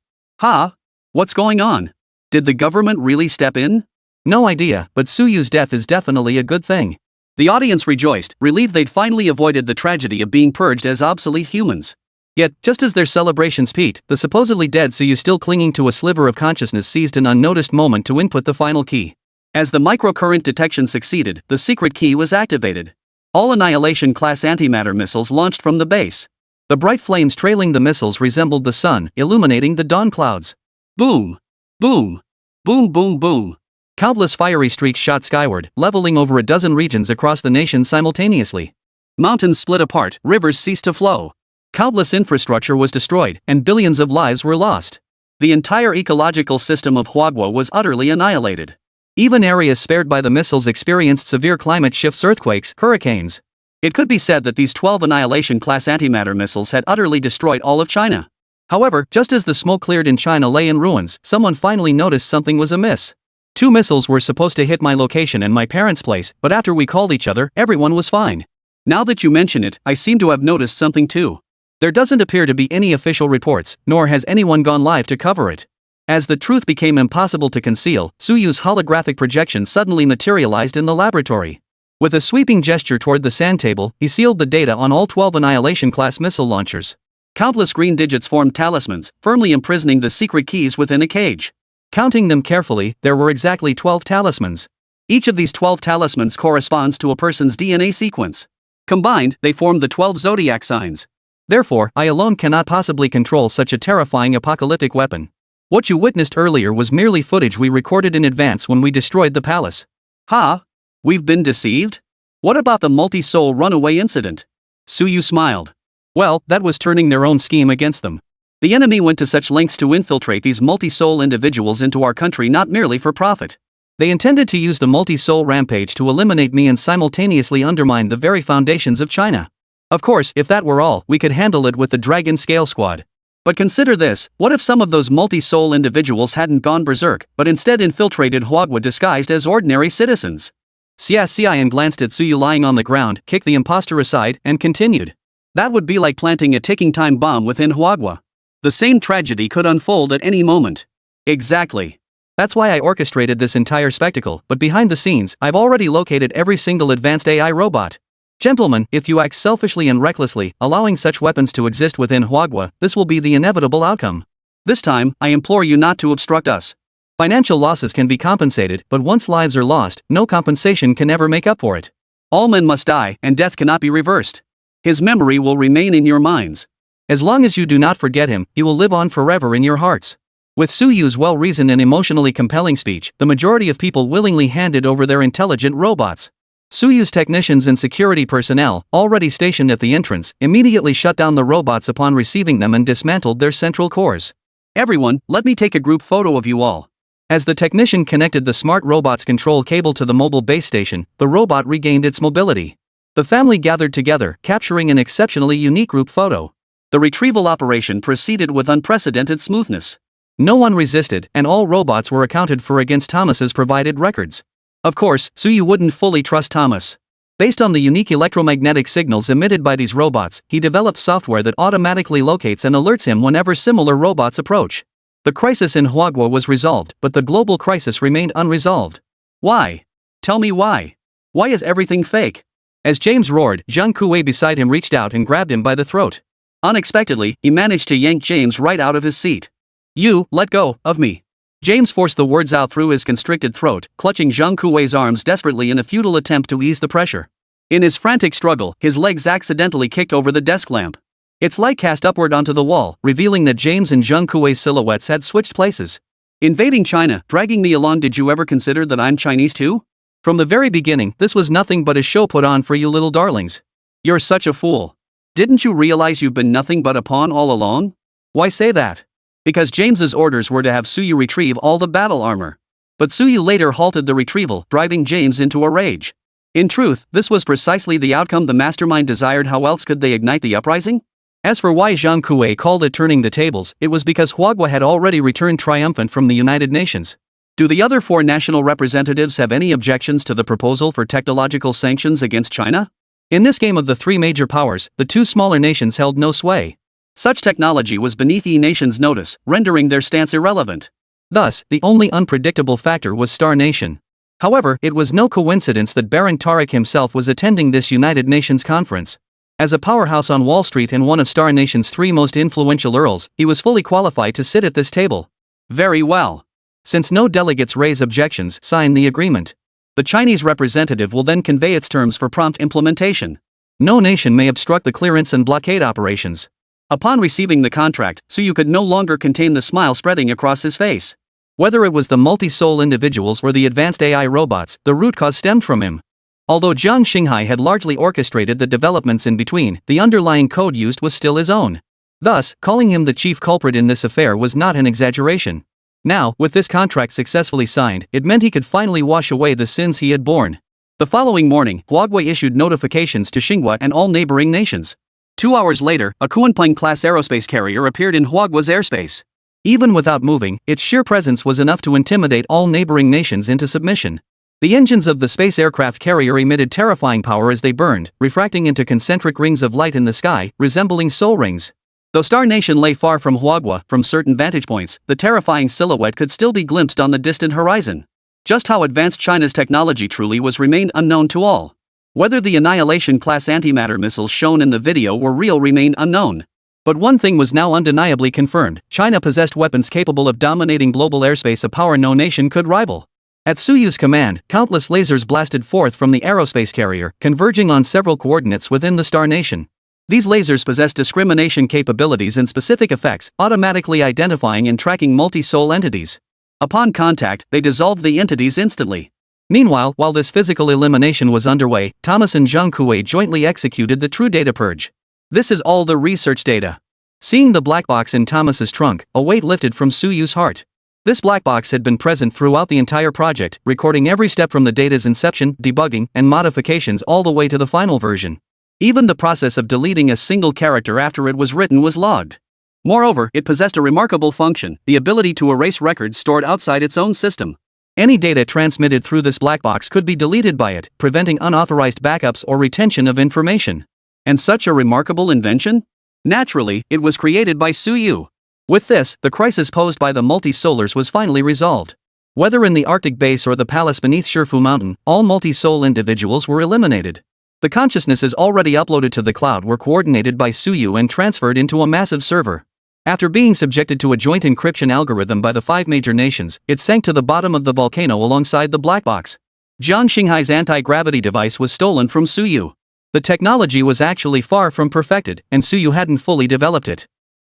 What's going on? Did the government really step in? No idea, but Suyu's death is definitely a good thing. The audience rejoiced, relieved they'd finally avoided the tragedy of being purged as obsolete humans. Yet, just as their celebrations peaked, the supposedly dead Suyu, still clinging to a sliver of consciousness, seized an unnoticed moment to input the final key. As the microcurrent detection succeeded, the secret key was activated. All Annihilation-class antimatter missiles launched from the base. The bright flames trailing the missiles resembled the sun, illuminating the dawn clouds. Boom! Boom! Boom boom boom! Countless fiery streaks shot skyward, leveling over a dozen regions across the nation simultaneously. Mountains split apart, rivers ceased to flow. Countless infrastructure was destroyed, and billions of lives were lost. The entire ecological system of Huagua was utterly annihilated. Even areas spared by the missiles experienced severe climate shifts, earthquakes, hurricanes. It could be said that these 12 Annihilation-class antimatter missiles had utterly destroyed all of China. However, just as the smoke cleared and China lay in ruins, someone finally noticed something was amiss. 2 missiles were supposed to hit my location and my parents' place, but after we called each other, everyone was fine. Now that you mention it, I seem to have noticed something too. There doesn't appear to be any official reports, nor has anyone gone live to cover it. As the truth became impossible to conceal, Suyu's holographic projection suddenly materialized in the laboratory. With a sweeping gesture toward the sand table, he sealed the data on all 12 Annihilation-class missile launchers. Countless green digits formed talismans, firmly imprisoning the secret keys within a cage. Counting them carefully, there were exactly 12 talismans. Each of these 12 talismans corresponds to a person's DNA sequence. Combined, they form the 12 zodiac signs. Therefore, I alone cannot possibly control such a terrifying apocalyptic weapon. What you witnessed earlier was merely footage we recorded in advance when we destroyed the palace. Ha! We've been deceived? What about the multi-soul runaway incident? Suyu smiled. Well, that was turning their own scheme against them. The enemy went to such lengths to infiltrate these multi-soul individuals into our country not merely for profit. They intended to use the multi-soul rampage to eliminate me and simultaneously undermine the very foundations of China. Of course, if that were all, we could handle it with the Dragon Scale Squad. But consider this, what if some of those multi-soul individuals hadn't gone berserk, but instead infiltrated Huagua disguised as ordinary citizens? Xian glanced at Suyu lying on the ground, kicked the imposter aside, and continued. That would be like planting a ticking time bomb within Huagua. The same tragedy could unfold at any moment. Exactly. That's why I orchestrated this entire spectacle, but behind the scenes, I've already located every single advanced AI robot. Gentlemen, if you act selfishly and recklessly, allowing such weapons to exist within Huagua, this will be the inevitable outcome. This time, I implore you not to obstruct us. Financial losses can be compensated, but once lives are lost, no compensation can ever make up for it. All men must die, and death cannot be reversed. His memory will remain in your minds. As long as you do not forget him, he will live on forever in your hearts. With Suyu's well-reasoned and emotionally compelling speech, the majority of people willingly handed over their intelligent robots. Suyu's technicians and security personnel, already stationed at the entrance, immediately shut down the robots upon receiving them and dismantled their central cores. Everyone, let me take a group photo of you all. As the technician connected the smart robot's control cable to the mobile base station, the robot regained its mobility. The family gathered together, capturing an exceptionally unique group photo. The retrieval operation proceeded with unprecedented smoothness. No one resisted, and all robots were accounted for against Thomas's provided records. Of course, Suyu wouldn't fully trust Thomas. Based on the unique electromagnetic signals emitted by these robots, he developed software that automatically locates and alerts him whenever similar robots approach. The crisis in Huagua was resolved, but the global crisis remained unresolved. Why? Tell me why. Why is everything fake? As James roared, Zhang Kuei beside him reached out and grabbed him by the throat. Unexpectedly, he managed to yank James right out of his seat. You, let go of me. James forced the words out through his constricted throat, clutching Zhang Kuei's arms desperately in a futile attempt to ease the pressure. In his frantic struggle, his legs accidentally kicked over the desk lamp. Its light cast upward onto the wall, revealing that James and Zhang Kuei's silhouettes had switched places. Invading China, dragging me along. Did you ever consider that I'm Chinese too? From the very beginning, this was nothing but a show put on for you little darlings. You're such a fool. Didn't you realize you've been nothing but a pawn all along? Why say that? Because James's orders were to have Suyu retrieve all the battle armor. But Suyu later halted the retrieval, driving James into a rage. In truth, this was precisely the outcome the mastermind desired. How else could they ignite the uprising? As for why Zhang Kuei called it turning the tables, it was because Huagua had already returned triumphant from the United Nations. Do the other 4 national representatives have any objections to the proposal for technological sanctions against China? In this game of the 3 major powers, the 2 smaller nations held no sway. Such technology was beneath each nation's notice, rendering their stance irrelevant. Thus, the only unpredictable factor was Star Nation. However, it was no coincidence that Baron Tariq himself was attending this United Nations conference. As a powerhouse on Wall Street and one of Star Nation's 3 most influential earls, he was fully qualified to sit at this table. Very well. Since no delegates raise objections, sign the agreement. The Chinese representative will then convey its terms for prompt implementation. No nation may obstruct the clearance and blockade operations. Upon receiving the contract, Suyu could no longer contain the smile spreading across his face. Whether it was the multi-soul individuals or the advanced AI robots, the root cause stemmed from him. Although Jiang Xinghai had largely orchestrated the developments in between, the underlying code used was still his own. Thus, calling him the chief culprit in this affair was not an exaggeration. Now, with this contract successfully signed, it meant he could finally wash away the sins he had borne. The following morning, Huagua issued notifications to Xinhua and all neighboring nations. 2 hours later, a Kuanpeng-class aerospace carrier appeared in Huagua's airspace. Even without moving, its sheer presence was enough to intimidate all neighboring nations into submission. The engines of the space aircraft carrier emitted terrifying power as they burned, refracting into concentric rings of light in the sky, resembling soul rings. Though Star Nation lay far from Huagua, from certain vantage points, the terrifying silhouette could still be glimpsed on the distant horizon. Just how advanced China's technology truly was remained unknown to all. Whether the Annihilation-class antimatter missiles shown in the video were real remained unknown. But one thing was now undeniably confirmed: China possessed weapons capable of dominating global airspace, a power no nation could rival. At Suyu's command, countless lasers blasted forth from the aerospace carrier, converging on several coordinates within the Star Nation. These lasers possess discrimination capabilities and specific effects, automatically identifying and tracking multi-soul entities. Upon contact, they dissolved the entities instantly. Meanwhile, while this physical elimination was underway, Thomas and Zhang Kuei jointly executed the true data purge. This is all the research data. Seeing the black box in Thomas's trunk, a weight lifted from Suyu's heart. This black box had been present throughout the entire project, recording every step from the data's inception, debugging, and modifications all the way to the final version. Even the process of deleting a single character after it was written was logged. Moreover, it possessed a remarkable function: the ability to erase records stored outside its own system. Any data transmitted through this black box could be deleted by it, preventing unauthorized backups or retention of information. And such a remarkable invention? Naturally, it was created by Suyu. With this, the crisis posed by the multi-solars was finally resolved. Whether in the Arctic base or the palace beneath Shifu Mountain, all multi-soul individuals were eliminated. The consciousnesses already uploaded to the cloud were coordinated by Suyu and transferred into a massive server. After being subjected to a joint encryption algorithm by the 5 major nations, it sank to the bottom of the volcano alongside the black box. Jiang Xinghai's anti-gravity device was stolen from Suyu. The technology was actually far from perfected, and Suyu hadn't fully developed it.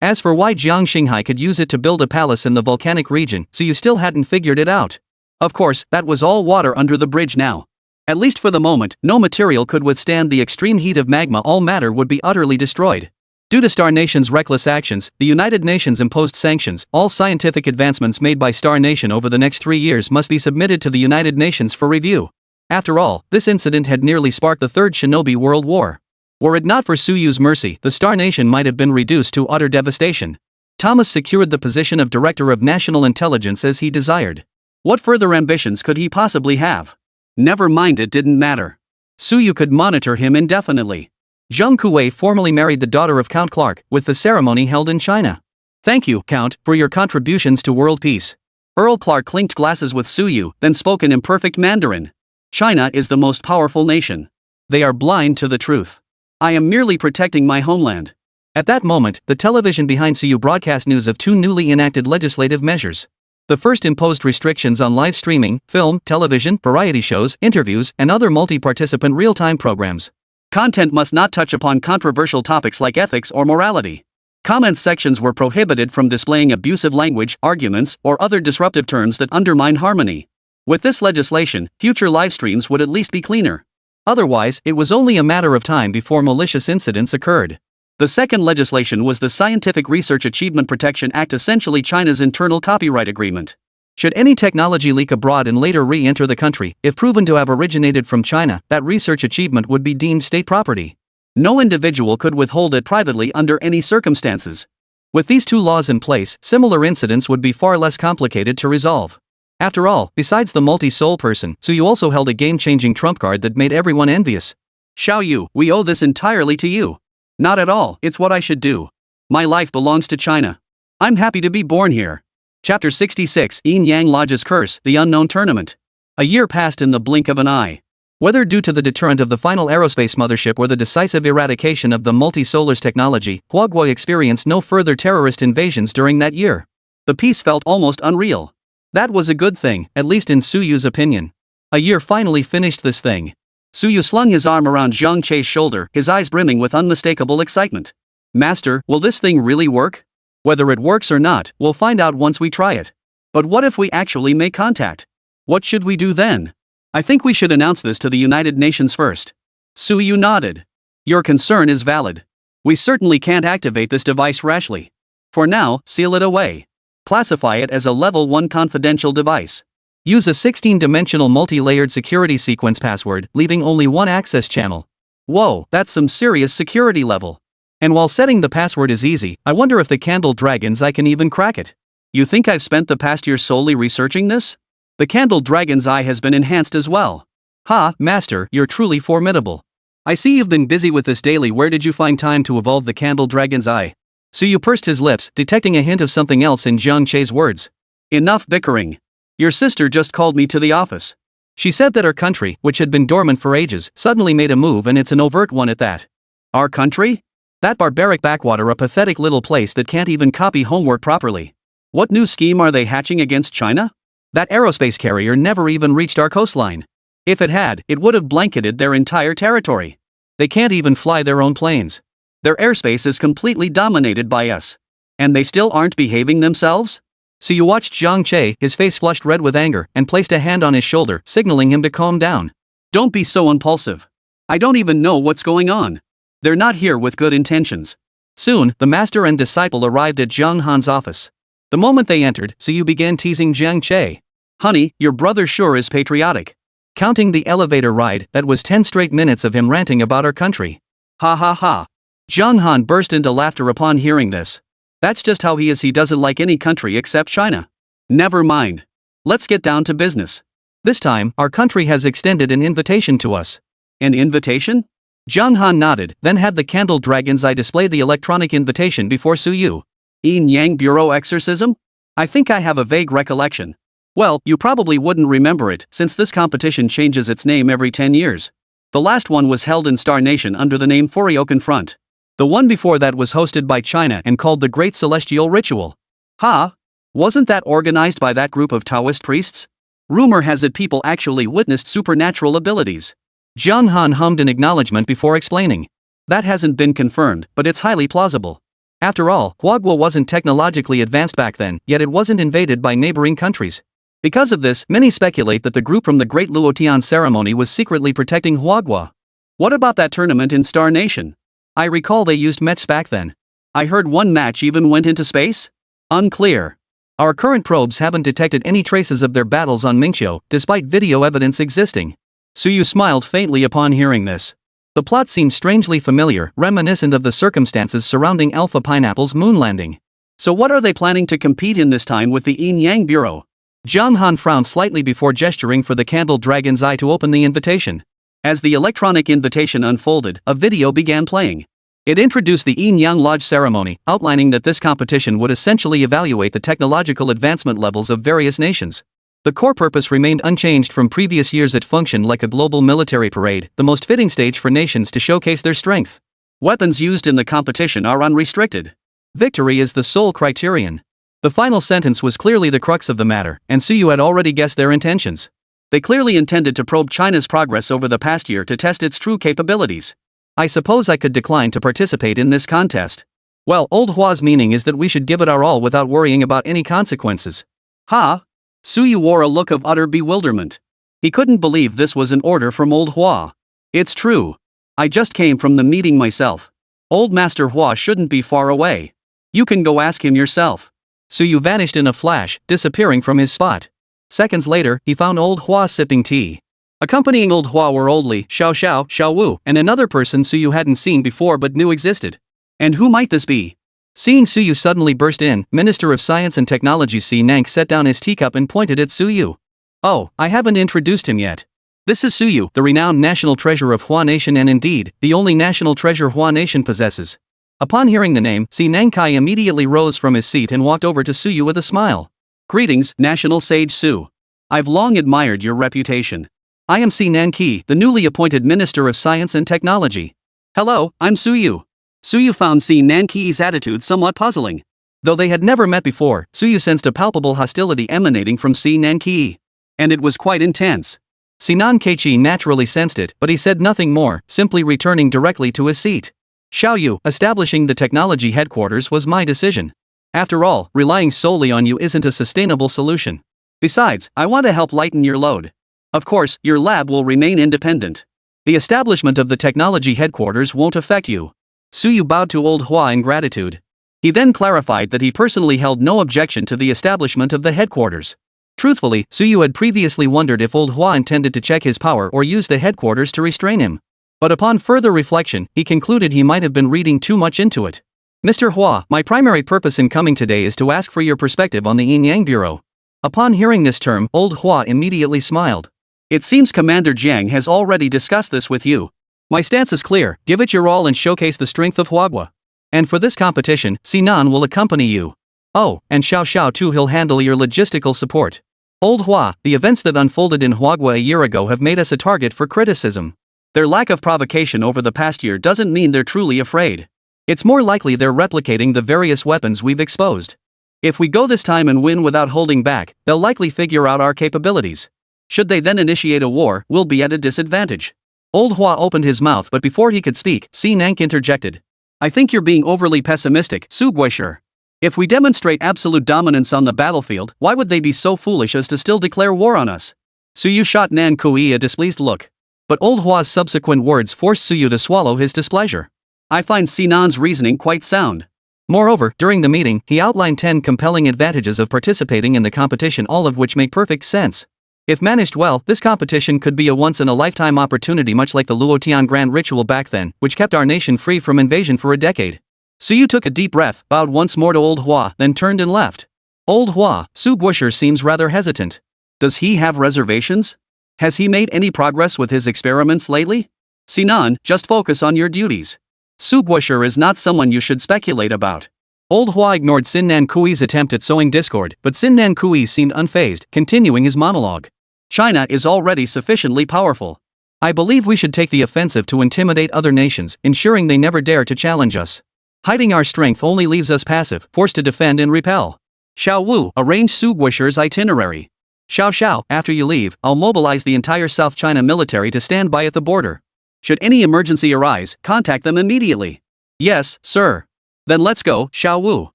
As for why Jiang Xinghai could use it to build a palace in the volcanic region, Suyu still hadn't figured it out. Of course, that was all water under the bridge now. At least for the moment, no material could withstand the extreme heat of magma. All matter would be utterly destroyed. Due to Star Nation's reckless actions, the United Nations imposed sanctions. All scientific advancements made by Star Nation over the next 3 years must be submitted to the United Nations for review. After all, this incident had nearly sparked the Third Shinobi World War. Were it not for Suyu's mercy, the Star Nation might have been reduced to utter devastation. Thomas secured the position of Director of National Intelligence as he desired. What further ambitions could he possibly have? Never mind, it didn't matter. Suyu could monitor him indefinitely. Zhang Kuei formally married the daughter of Count Clark, with the ceremony held in China. Thank you, Count, for your contributions to world peace. Earl Clark clinked glasses with Suyu, then spoke in imperfect Mandarin. China is the most powerful nation. They are blind to the truth. I am merely protecting my homeland. At that moment, the television behind Suyu broadcast news of 2 newly enacted legislative measures. The first imposed restrictions on live streaming, film, television, variety shows, interviews, and other multi-participant real-time programs. Content must not touch upon controversial topics like ethics or morality. Comment sections were prohibited from displaying abusive language, arguments, or other disruptive terms that undermine harmony. With this legislation, future live streams would at least be cleaner. Otherwise, it was only a matter of time before malicious incidents occurred. The second legislation was the Scientific Research Achievement Protection Act, essentially China's internal copyright agreement. Should any technology leak abroad and later re-enter the country, if proven to have originated from China, that research achievement would be deemed state property. No individual could withhold it privately under any circumstances. With these 2 laws in place, similar incidents would be far less complicated to resolve. After all, besides the multi-soul person, Suyu also held a game-changing trump card that made everyone envious. Xiao Yu, we owe this entirely to you. Not at all, it's what I should do. My life belongs to China. I'm happy to be born here. Chapter 66, Yin Yang Lodge's Curse, The Unknown Tournament. A year passed in the blink of an eye. Whether due to the deterrent of the final aerospace mothership or the decisive eradication of the multi-solars technology, Huagua experienced no further terrorist invasions during that year. The peace felt almost unreal. That was a good thing, at least in Suyu's opinion. A year finally finished this thing. Suyu slung his arm around Zhang Chei's shoulder, his eyes brimming with unmistakable excitement. Master, will this thing really work? Whether it works or not, we'll find out once we try it. But what if we actually make contact? What should we do then? I think we should announce this to the United Nations first. Suyu nodded. Your concern is valid. We certainly can't activate this device rashly. For now, seal it away. Classify it as a Level 1 confidential device. Use a 16-dimensional multi-layered security sequence password, leaving only 1 access channel. Whoa, that's some serious security level. And while setting the password is easy, I wonder if the candle dragons I can even crack it. You think I've spent the past year solely researching this? The candle dragon's eye has been enhanced as well. Ha, master, you're truly formidable. I see you've been busy with this daily. Where did you find time to evolve the candle dragon's eye? Suyu pursed his lips, detecting a hint of something else in Jiang Che's words. Enough bickering. Your sister just called me to the office. She said that our country, which had been dormant for ages, suddenly made a move, and it's an overt one at that. Our country? That barbaric backwater, a pathetic little place that can't even copy homework properly. What new scheme are they hatching against China? That aerospace carrier never even reached our coastline. If it had, it would have blanketed their entire territory. They can't even fly their own planes. Their airspace is completely dominated by us. And they still aren't behaving themselves? So you watched Jiang Che, his face flushed red with anger, and placed a hand on his shoulder, signaling him to calm down. Don't be so impulsive. I don't even know what's going on. They're not here with good intentions. Soon, the master and disciple arrived at Jiang Han's office. The moment they entered, Suyu began teasing Jiang Che. Honey, your brother sure is patriotic. Counting the elevator ride, that was 10 straight minutes of him ranting about our country. Ha ha ha. Jiang Han burst into laughter upon hearing this. That's just how he is. He doesn't like any country except China. Never mind. Let's get down to business. This time, our country has extended an invitation to us. An invitation? Jiang Han nodded, then had the candle dragon's eye display the electronic invitation before Suyu. Yin Yang Bureau exorcism? I think I have a vague recollection. Well, you probably wouldn't remember it, since this competition changes its name every 10 years. The last one was held in Star Nation under the name Furioken Front. The one before that was hosted by China and called the Great Celestial Ritual. Ha! Wasn't that organized by that group of Taoist priests? Rumor has it people actually witnessed supernatural abilities. Jiang Han hummed in acknowledgement before explaining. That hasn't been confirmed, but it's highly plausible. After all, Huaguo wasn't technologically advanced back then, yet it wasn't invaded by neighboring countries. Because of this, many speculate that the group from the Great Luotian ceremony was secretly protecting Huaguo. What about that tournament in Star Nation? I recall they used mechs back then. I heard one match even went into space? Unclear. Our current probes haven't detected any traces of their battles on Mingqiu, despite video evidence existing. Suyu smiled faintly upon hearing this. The plot seemed strangely familiar, reminiscent of the circumstances surrounding Alpha Pineapple's moon landing. So what are they planning to compete in this time with the Yin Yang Bureau? Jiang Han frowned slightly before gesturing for the candle dragon's eye to open the invitation. As the electronic invitation unfolded, a video began playing. It introduced the Yin Yang Lodge ceremony, outlining that this competition would essentially evaluate the technological advancement levels of various nations. The core purpose remained unchanged from previous years. It functioned like a global military parade, the most fitting stage for nations to showcase their strength. Weapons used in the competition are unrestricted. Victory is the sole criterion. The final sentence was clearly the crux of the matter, and Suyu had already guessed their intentions. They clearly intended to probe China's progress over the past year to test its true capabilities. I suppose I could decline to participate in this contest. Well, Old Hua's meaning is that we should give it our all without worrying about any consequences. Ha! Suyu wore a look of utter bewilderment. He couldn't believe this was an order from Old Hua. It's true. I just came from the meeting myself. Old Master Hua shouldn't be far away. You can go ask him yourself. Suyu vanished in a flash, disappearing from his spot. Seconds later, he found Old Hua sipping tea. Accompanying Old Hua were Old Li, Xiao Wu, and another person Suyu hadn't seen before but knew existed. And who might this be? Seeing Suyu suddenly burst in, Minister of Science and Technology Si Nank set down his teacup and pointed at Suyu. Oh, I haven't introduced him yet. This is Suyu, the renowned national treasure of Hua Nation, and indeed, the only national treasure Hua Nation possesses. Upon hearing the name, Si Nankai immediately rose from his seat and walked over to Suyu with a smile. Greetings, National Sage Su. I've long admired your reputation. I am Si Nanki, the newly appointed Minister of Science and Technology. Hello, I'm Suyu. Suyu found Si Nanki's attitude somewhat puzzling. Though they had never met before, Suyu sensed a palpable hostility emanating from Si Nanki. And it was quite intense. Si Nankeichi naturally sensed it, but he said nothing more, simply returning directly to his seat. Xiaoyu, establishing the technology headquarters was my decision. After all, relying solely on you isn't a sustainable solution. Besides, I want to help lighten your load. Of course, your lab will remain independent. The establishment of the technology headquarters won't affect you. Suyu bowed to Old Hua in gratitude. He then clarified that he personally held no objection to the establishment of the headquarters. Truthfully, Suyu had previously wondered if Old Hua intended to check his power or use the headquarters to restrain him. But upon further reflection, he concluded he might have been reading too much into it. Mr. Hua, my primary purpose in coming today is to ask for your perspective on the Yin Yang Bureau. Upon hearing this term, old Hua immediately smiled. It seems Commander Jiang has already discussed this with you. My stance is clear, give it your all and showcase the strength of Huagua. And for this competition, Sinan will accompany you. Oh, and Xiao Xiao too, he'll handle your logistical support. Old Hua, the events that unfolded in Huagua a year ago have made us a target for criticism. Their lack of provocation over the past year doesn't mean they're truly afraid. It's more likely they're replicating the various weapons we've exposed. If we go this time and win without holding back, they'll likely figure out our capabilities. Should they then initiate a war, we'll be at a disadvantage. Old Hua opened his mouth, but before he could speak, Sinan interjected. I think you're being overly pessimistic, Su Guisher. If we demonstrate absolute dominance on the battlefield, why would they be so foolish as to still declare war on us? Suyu shot Nan Kui a displeased look. But old Hua's subsequent words forced Suyu to swallow his displeasure. I find Sinan's reasoning quite sound. Moreover, during the meeting, he outlined 10 compelling advantages of participating in the competition, all of which make perfect sense. If managed well, this competition could be a once-in-a-lifetime opportunity, much like the Luotian Grand Ritual back then, which kept our nation free from invasion for a decade. Suyu took a deep breath, bowed once more to old Hua, then turned and left. Old Hua, Su Guisher seems rather hesitant. Does he have reservations? Has he made any progress with his experiments lately? Sinan, just focus on your duties. Su Guisher is not someone you should speculate about. Old Hua ignored Sin Nan Kui's attempt at sowing discord, but Sin Nan Kui seemed unfazed, continuing his monologue. China is already sufficiently powerful. I believe we should take the offensive to intimidate other nations, ensuring they never dare to challenge us. Hiding our strength only leaves us passive, forced to defend and repel. Xiao Wu, arrange Su Guisher's itinerary. Xiao Xiao, after you leave, I'll mobilize the entire South China military to stand by at the border. Should any emergency arise, contact them immediately. Yes, sir. Then let's go, Xiao Wu.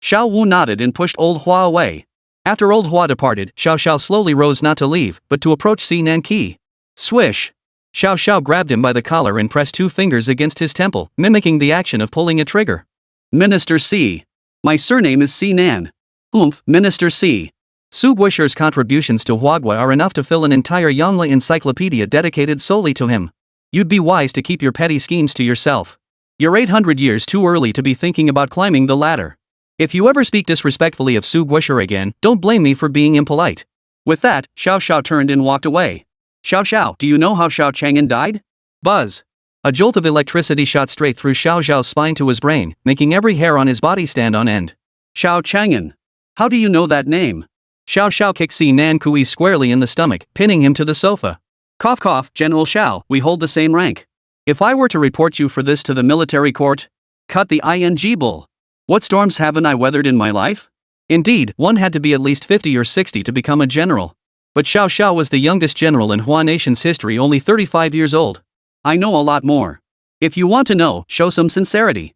Xiao Wu nodded and pushed old Hua away. After old Hua departed, Xiao Xiao slowly rose, not to leave, but to approach Si Nanqi. Swish! Xiao Xiao grabbed him by the collar and pressed 2 fingers against his temple, mimicking the action of pulling a trigger. Minister Si. My surname is Sinan. Minister Si. Su Guisher's contributions to Huagua are enough to fill an entire Yangli encyclopedia dedicated solely to him. You'd be wise to keep your petty schemes to yourself. You're 800 years too early to be thinking about climbing the ladder. If you ever speak disrespectfully of Su Guisher again, don't blame me for being impolite. With that, Xiao Xiao turned and walked away. Xiao Xiao, do you know how Xiao Chang'an died? Buzz. A jolt of electricity shot straight through Xiao Xiao's spine to his brain, making every hair on his body stand on end. Xiao Chang'an. How do you know that name? Xiao Xiao kicked Si Nan Kui squarely in the stomach, pinning him to the sofa. Cough cough, General Xiao, we hold the same rank. If I were to report you for this to the military court, cut the ing bull. What storms haven't I weathered in my life? Indeed, one had to be at least 50 or 60 to become a general. But Xiao Xiao was the youngest general in Hua Nation's history, only 35 years old. I know a lot more. If you want to know, show some sincerity.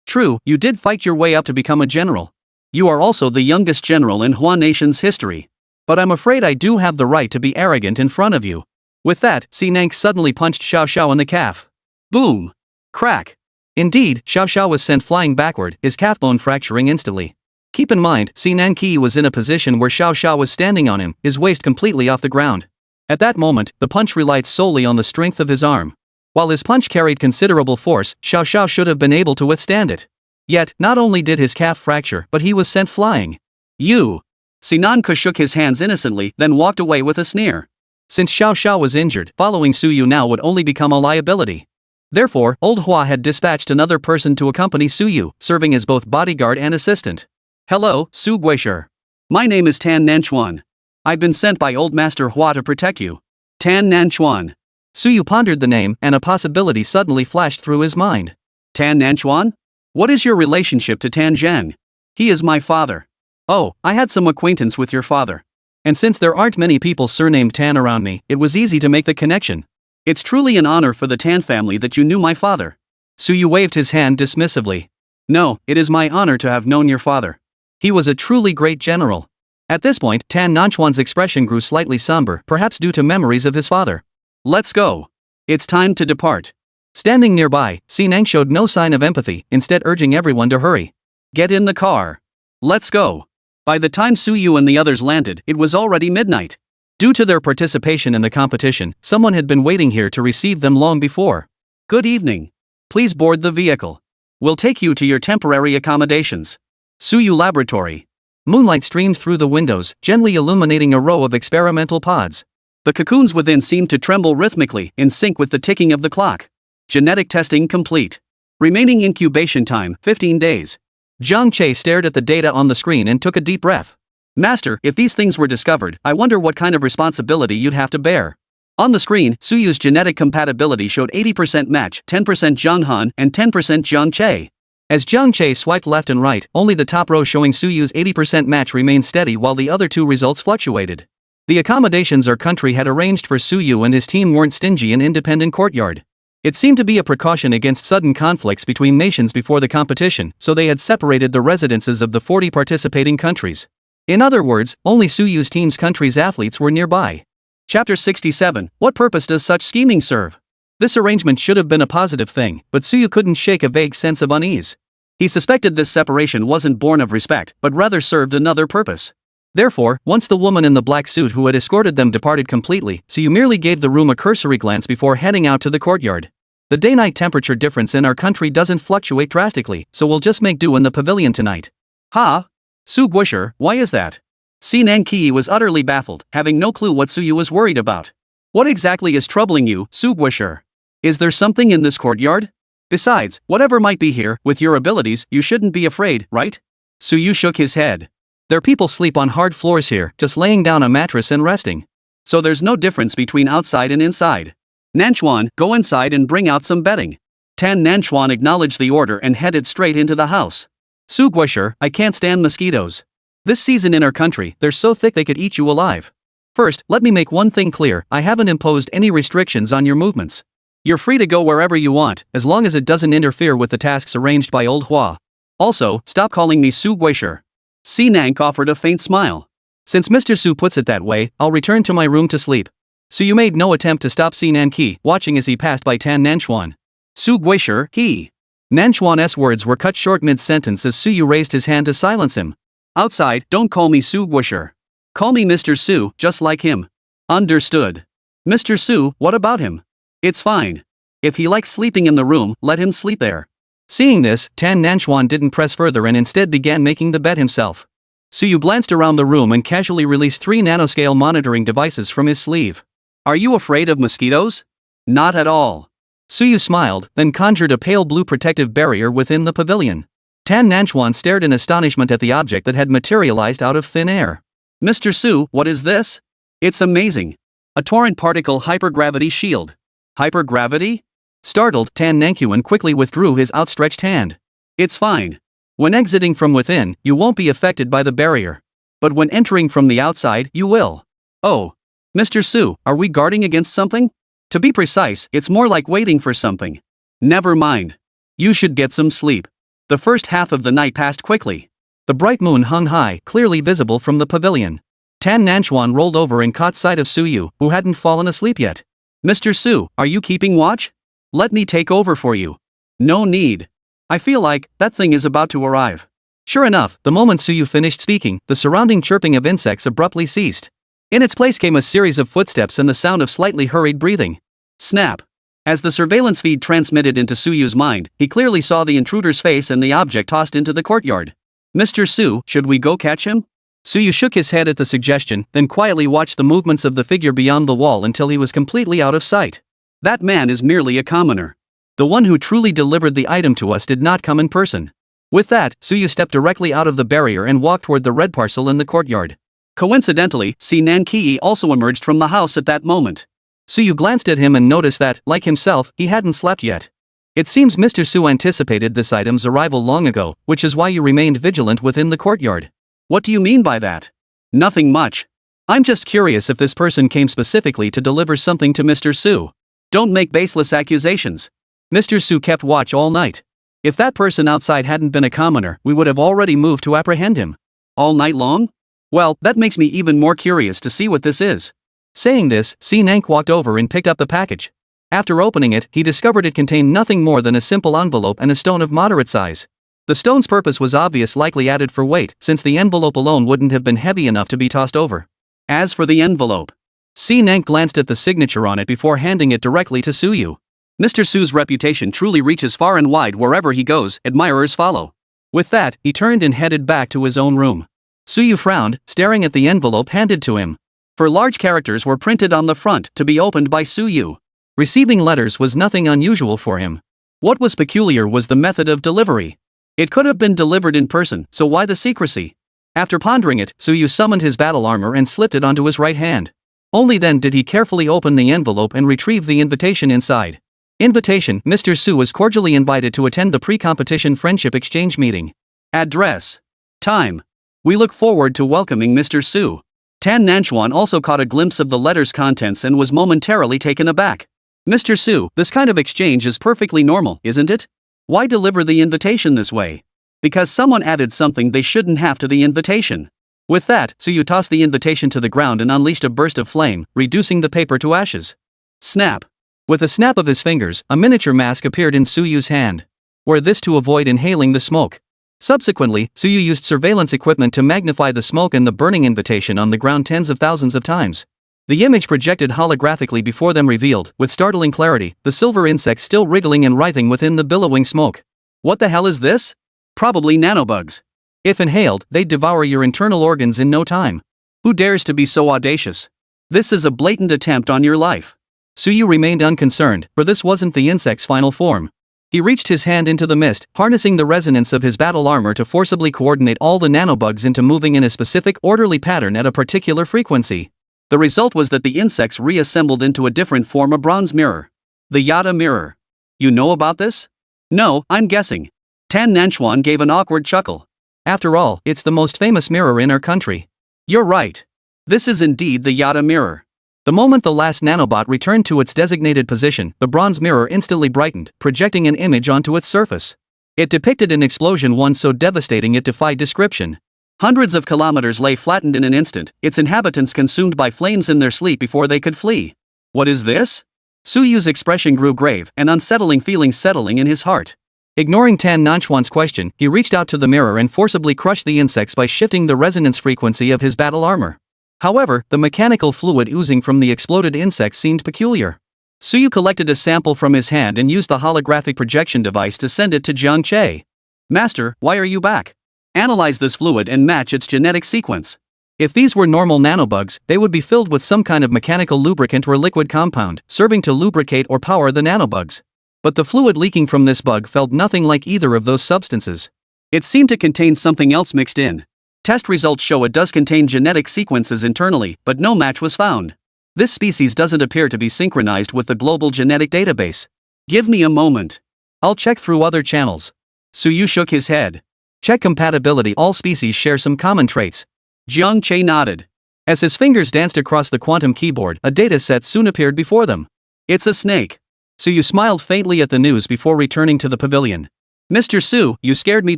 True, you did fight your way up to become a general. You are also the youngest general in Hua Nation's history. But I'm afraid I do have the right to be arrogant in front of you. With that, Si Nank suddenly punched Xiao Xiao in the calf. Boom! Crack! Indeed, Xiao Xiao was sent flying backward, his calf bone fracturing instantly. Keep in mind, Si Nanqi was in a position where Xiao Xiao was standing on him, his waist completely off the ground. At that moment, the punch relied solely on the strength of his arm. While his punch carried considerable force, Xiao Xiao should have been able to withstand it. Yet, not only did his calf fracture, but he was sent flying. You! Sinanka shook his hands innocently, then walked away with a sneer. Since Xiao Xiao was injured, following Su Yu now would only become a liability. Therefore, old Hua had dispatched another person to accompany Su Yu, serving as both bodyguard and assistant. Hello, Su Guisher. My name is Tan Nanchuan. I've been sent by old Master Hua to protect you. Tan Nanchuan. Su Yu pondered the name, and a possibility suddenly flashed through his mind. Tan Nanchuan? What is your relationship to Tan Zheng? He is my father. Oh, I had some acquaintance with your father. And since there aren't many people surnamed Tan around me, it was easy to make the connection. It's truly an honor for the Tan family that you knew my father. Su Yu waved his hand dismissively. No, it is my honor to have known your father. He was a truly great general. At this point, Tan Nanchuan's expression grew slightly somber, perhaps due to memories of his father. Let's go. It's time to depart. Standing nearby, Si Nang showed no sign of empathy, instead urging everyone to hurry. Get in the car. Let's go. By the time Su Yu and the others landed, it was already midnight. Due to their participation in the competition, someone had been waiting here to receive them long before. Good evening. Please board the vehicle. We'll take you to your temporary accommodations. Su Yu Laboratory. Moonlight streamed through the windows, gently illuminating a row of experimental pods. The cocoons within seemed to tremble rhythmically, in sync with the ticking of the clock. Genetic testing complete. Remaining incubation time, 15 days. Jiang Che stared at the data on the screen and took a deep breath. Master, if these things were discovered, I wonder what kind of responsibility you'd have to bear. On the screen, Suyu's genetic compatibility showed 80% match, 10% Jiang Han, and 10% Jiang Che. As Jiang Che swiped left and right, only the top row showing Suyu's 80% match remained steady while the other two results fluctuated. The accommodations our country had arranged for Suyu and his team weren't stingy in independent courtyard. It seemed to be a precaution against sudden conflicts between nations before the competition, so they had separated the residences of the 40 participating countries. In other words, only Suyu's team's country's athletes were nearby. Chapter 67. What purpose does such scheming serve? This arrangement should have been a positive thing, but Suyu couldn't shake a vague sense of unease. He suspected this separation wasn't born of respect, but rather served another purpose. Therefore, once the woman in the black suit who had escorted them departed completely, Suyu merely gave the room a cursory glance before heading out to the courtyard. The day-night temperature difference in our country doesn't fluctuate drastically, so we'll just make do in the pavilion tonight. Ha! Su Guisher, why is that? Si Nanqi was utterly baffled, having no clue what Suyu was worried about. What exactly is troubling you, Su Guisher? Is there something in this courtyard? Besides, whatever might be here, with your abilities, you shouldn't be afraid, right? Suyu shook his head. Their people sleep on hard floors here, just laying down a mattress and resting. So there's no difference between outside and inside. Nanchuan, go inside and bring out some bedding. Tan Nanchuan acknowledged the order and headed straight into the house. Su Guisher, I can't stand mosquitoes. This season in our country, they're so thick they could eat you alive. First, let me make one thing clear, I haven't imposed any restrictions on your movements. You're free to go wherever you want, as long as it doesn't interfere with the tasks arranged by Old Hua. Also, stop calling me Su Guisher. Si Nank offered a faint smile. Since Mr. Su puts it that way, I'll return to my room to sleep. Suyu made no attempt to stop Si Nanqi, watching as he passed by Tan Nanchuan. Su Guisher, he. Nanchuan's words were cut short mid-sentence as Suyu raised his hand to silence him. Outside, don't call me Su Guisher. Call me Mr. Su, just like him. Understood. Mr. Su, what about him? It's fine. If he likes sleeping in the room, let him sleep there. Seeing this, Tan Nanchuan didn't press further and instead began making the bed himself. Suyu glanced around the room and casually released 3 nanoscale monitoring devices from his sleeve. Are you afraid of mosquitoes? Not at all. Suyu smiled, then conjured a pale blue protective barrier within the pavilion. Tan Nanchuan stared in astonishment at the object that had materialized out of thin air. Mr. Su, what is this? It's amazing. A torrent particle hypergravity shield. Hypergravity? Startled, Tan Nanchuan quickly withdrew his outstretched hand. It's fine. When exiting from within, you won't be affected by the barrier. But when entering from the outside, you will. Oh. Mr. Su, are we guarding against something? To be precise, it's more like waiting for something. Never mind. You should get some sleep. The first half of the night passed quickly. The bright moon hung high, clearly visible from the pavilion. Tan Nanchuan rolled over and caught sight of Suyu, who hadn't fallen asleep yet. Mr. Su, are you keeping watch? Let me take over for you. No need. I feel like that thing is about to arrive. Sure enough, the moment Suyu finished speaking, the surrounding chirping of insects abruptly ceased. In its place came a series of footsteps and the sound of slightly hurried breathing. Snap. As the surveillance feed transmitted into Suyu's mind, he clearly saw the intruder's face and the object tossed into the courtyard. Mr. Su, should we go catch him? Suyu shook his head at the suggestion, then quietly watched the movements of the figure beyond the wall until he was completely out of sight. That man is merely a commoner. The one who truly delivered the item to us did not come in person. With that, Suyu stepped directly out of the barrier and walked toward the red parcel in the courtyard. Coincidentally, Si Nanqi also emerged from the house at that moment. Suyu glanced at him and noticed that, like himself, he hadn't slept yet. It seems Mr. Su anticipated this item's arrival long ago, which is why you remained vigilant within the courtyard. What do you mean by that? Nothing much. I'm just curious if this person came specifically to deliver something to Mr. Su. Don't make baseless accusations. Mr. Su kept watch all night. If that person outside hadn't been a commoner, we would have already moved to apprehend him. All night long? Well, that makes me even more curious to see what this is. Saying this, Si Nank walked over and picked up the package. After opening it, he discovered it contained nothing more than a simple envelope and a stone of moderate size. The stone's purpose was obvious, likely added for weight, since the envelope alone wouldn't have been heavy enough to be tossed over. As for the envelope, Si Nank glanced at the signature on it before handing it directly to Suyu. Mr. Su's reputation truly reaches far and wide. Wherever he goes, admirers follow. With that, he turned and headed back to his own room. Suyu frowned, staring at the envelope handed to him. For large characters were printed on the front to be opened by Suyu. Receiving letters was nothing unusual for him. What was peculiar was the method of delivery. It could have been delivered in person, so why the secrecy? After pondering it, Suyu summoned his battle armor and slipped it onto his right hand. Only then did he carefully open the envelope and retrieve the invitation inside. Invitation: Mr. Su is cordially invited to attend the pre-competition friendship exchange meeting. Address. Time. We look forward to welcoming Mr. Su. Tan Nanchuan also caught a glimpse of the letter's contents and was momentarily taken aback. Mr. Su, this kind of exchange is perfectly normal, isn't it? Why deliver the invitation this way? Because someone added something they shouldn't have to the invitation. With that, Suyu tossed the invitation to the ground and unleashed a burst of flame, reducing the paper to ashes. Snap. With a snap of his fingers, a miniature mask appeared in Suyu's hand. Wear this to avoid inhaling the smoke. Subsequently, Suyu used surveillance equipment to magnify the smoke and the burning invitation on the ground tens of thousands of times. The image projected holographically before them revealed, with startling clarity, the silver insects still wriggling and writhing within the billowing smoke. What the hell is this? Probably nanobugs. If inhaled, they'd devour your internal organs in no time. Who dares to be so audacious? This is a blatant attempt on your life. Suyu remained unconcerned, for this wasn't the insect's final form. He reached his hand into the mist, harnessing the resonance of his battle armor to forcibly coordinate all the nanobugs into moving in a specific, orderly pattern at a particular frequency. The result was that the insects reassembled into a different form, a bronze mirror. The Yada mirror. You know about this? No, I'm guessing. Tan Nanchuan gave an awkward chuckle. After all, it's the most famous mirror in our country. You're right. This is indeed the Yada mirror. The moment the last nanobot returned to its designated position, the bronze mirror instantly brightened, projecting an image onto its surface. It depicted an explosion, one so devastating it defied description. Hundreds of kilometers lay flattened in an instant, its inhabitants consumed by flames in their sleep before they could flee. What is this? Suyu's expression grew grave, an unsettling feeling settling in his heart. Ignoring Tan Nanchuan's question, he reached out to the mirror and forcibly crushed the insects by shifting the resonance frequency of his battle armor. However, the mechanical fluid oozing from the exploded insects seemed peculiar. Suyu collected a sample from his hand and used the holographic projection device to send it to Jiang Che. Master, why are you back? Analyze this fluid and match its genetic sequence. If these were normal nanobugs, they would be filled with some kind of mechanical lubricant or liquid compound, serving to lubricate or power the nanobugs. But the fluid leaking from this bug felt nothing like either of those substances. It seemed to contain something else mixed in. Test results show it does contain genetic sequences internally, but no match was found. This species doesn't appear to be synchronized with the global genetic database. Give me a moment. I'll check through other channels. Suyu shook his head. Check compatibility. All species share some common traits. Jiang Che nodded. As his fingers danced across the quantum keyboard, a data set soon appeared before them. It's a snake. Suyu smiled faintly at the news before returning to the pavilion. Mr. Su, you scared me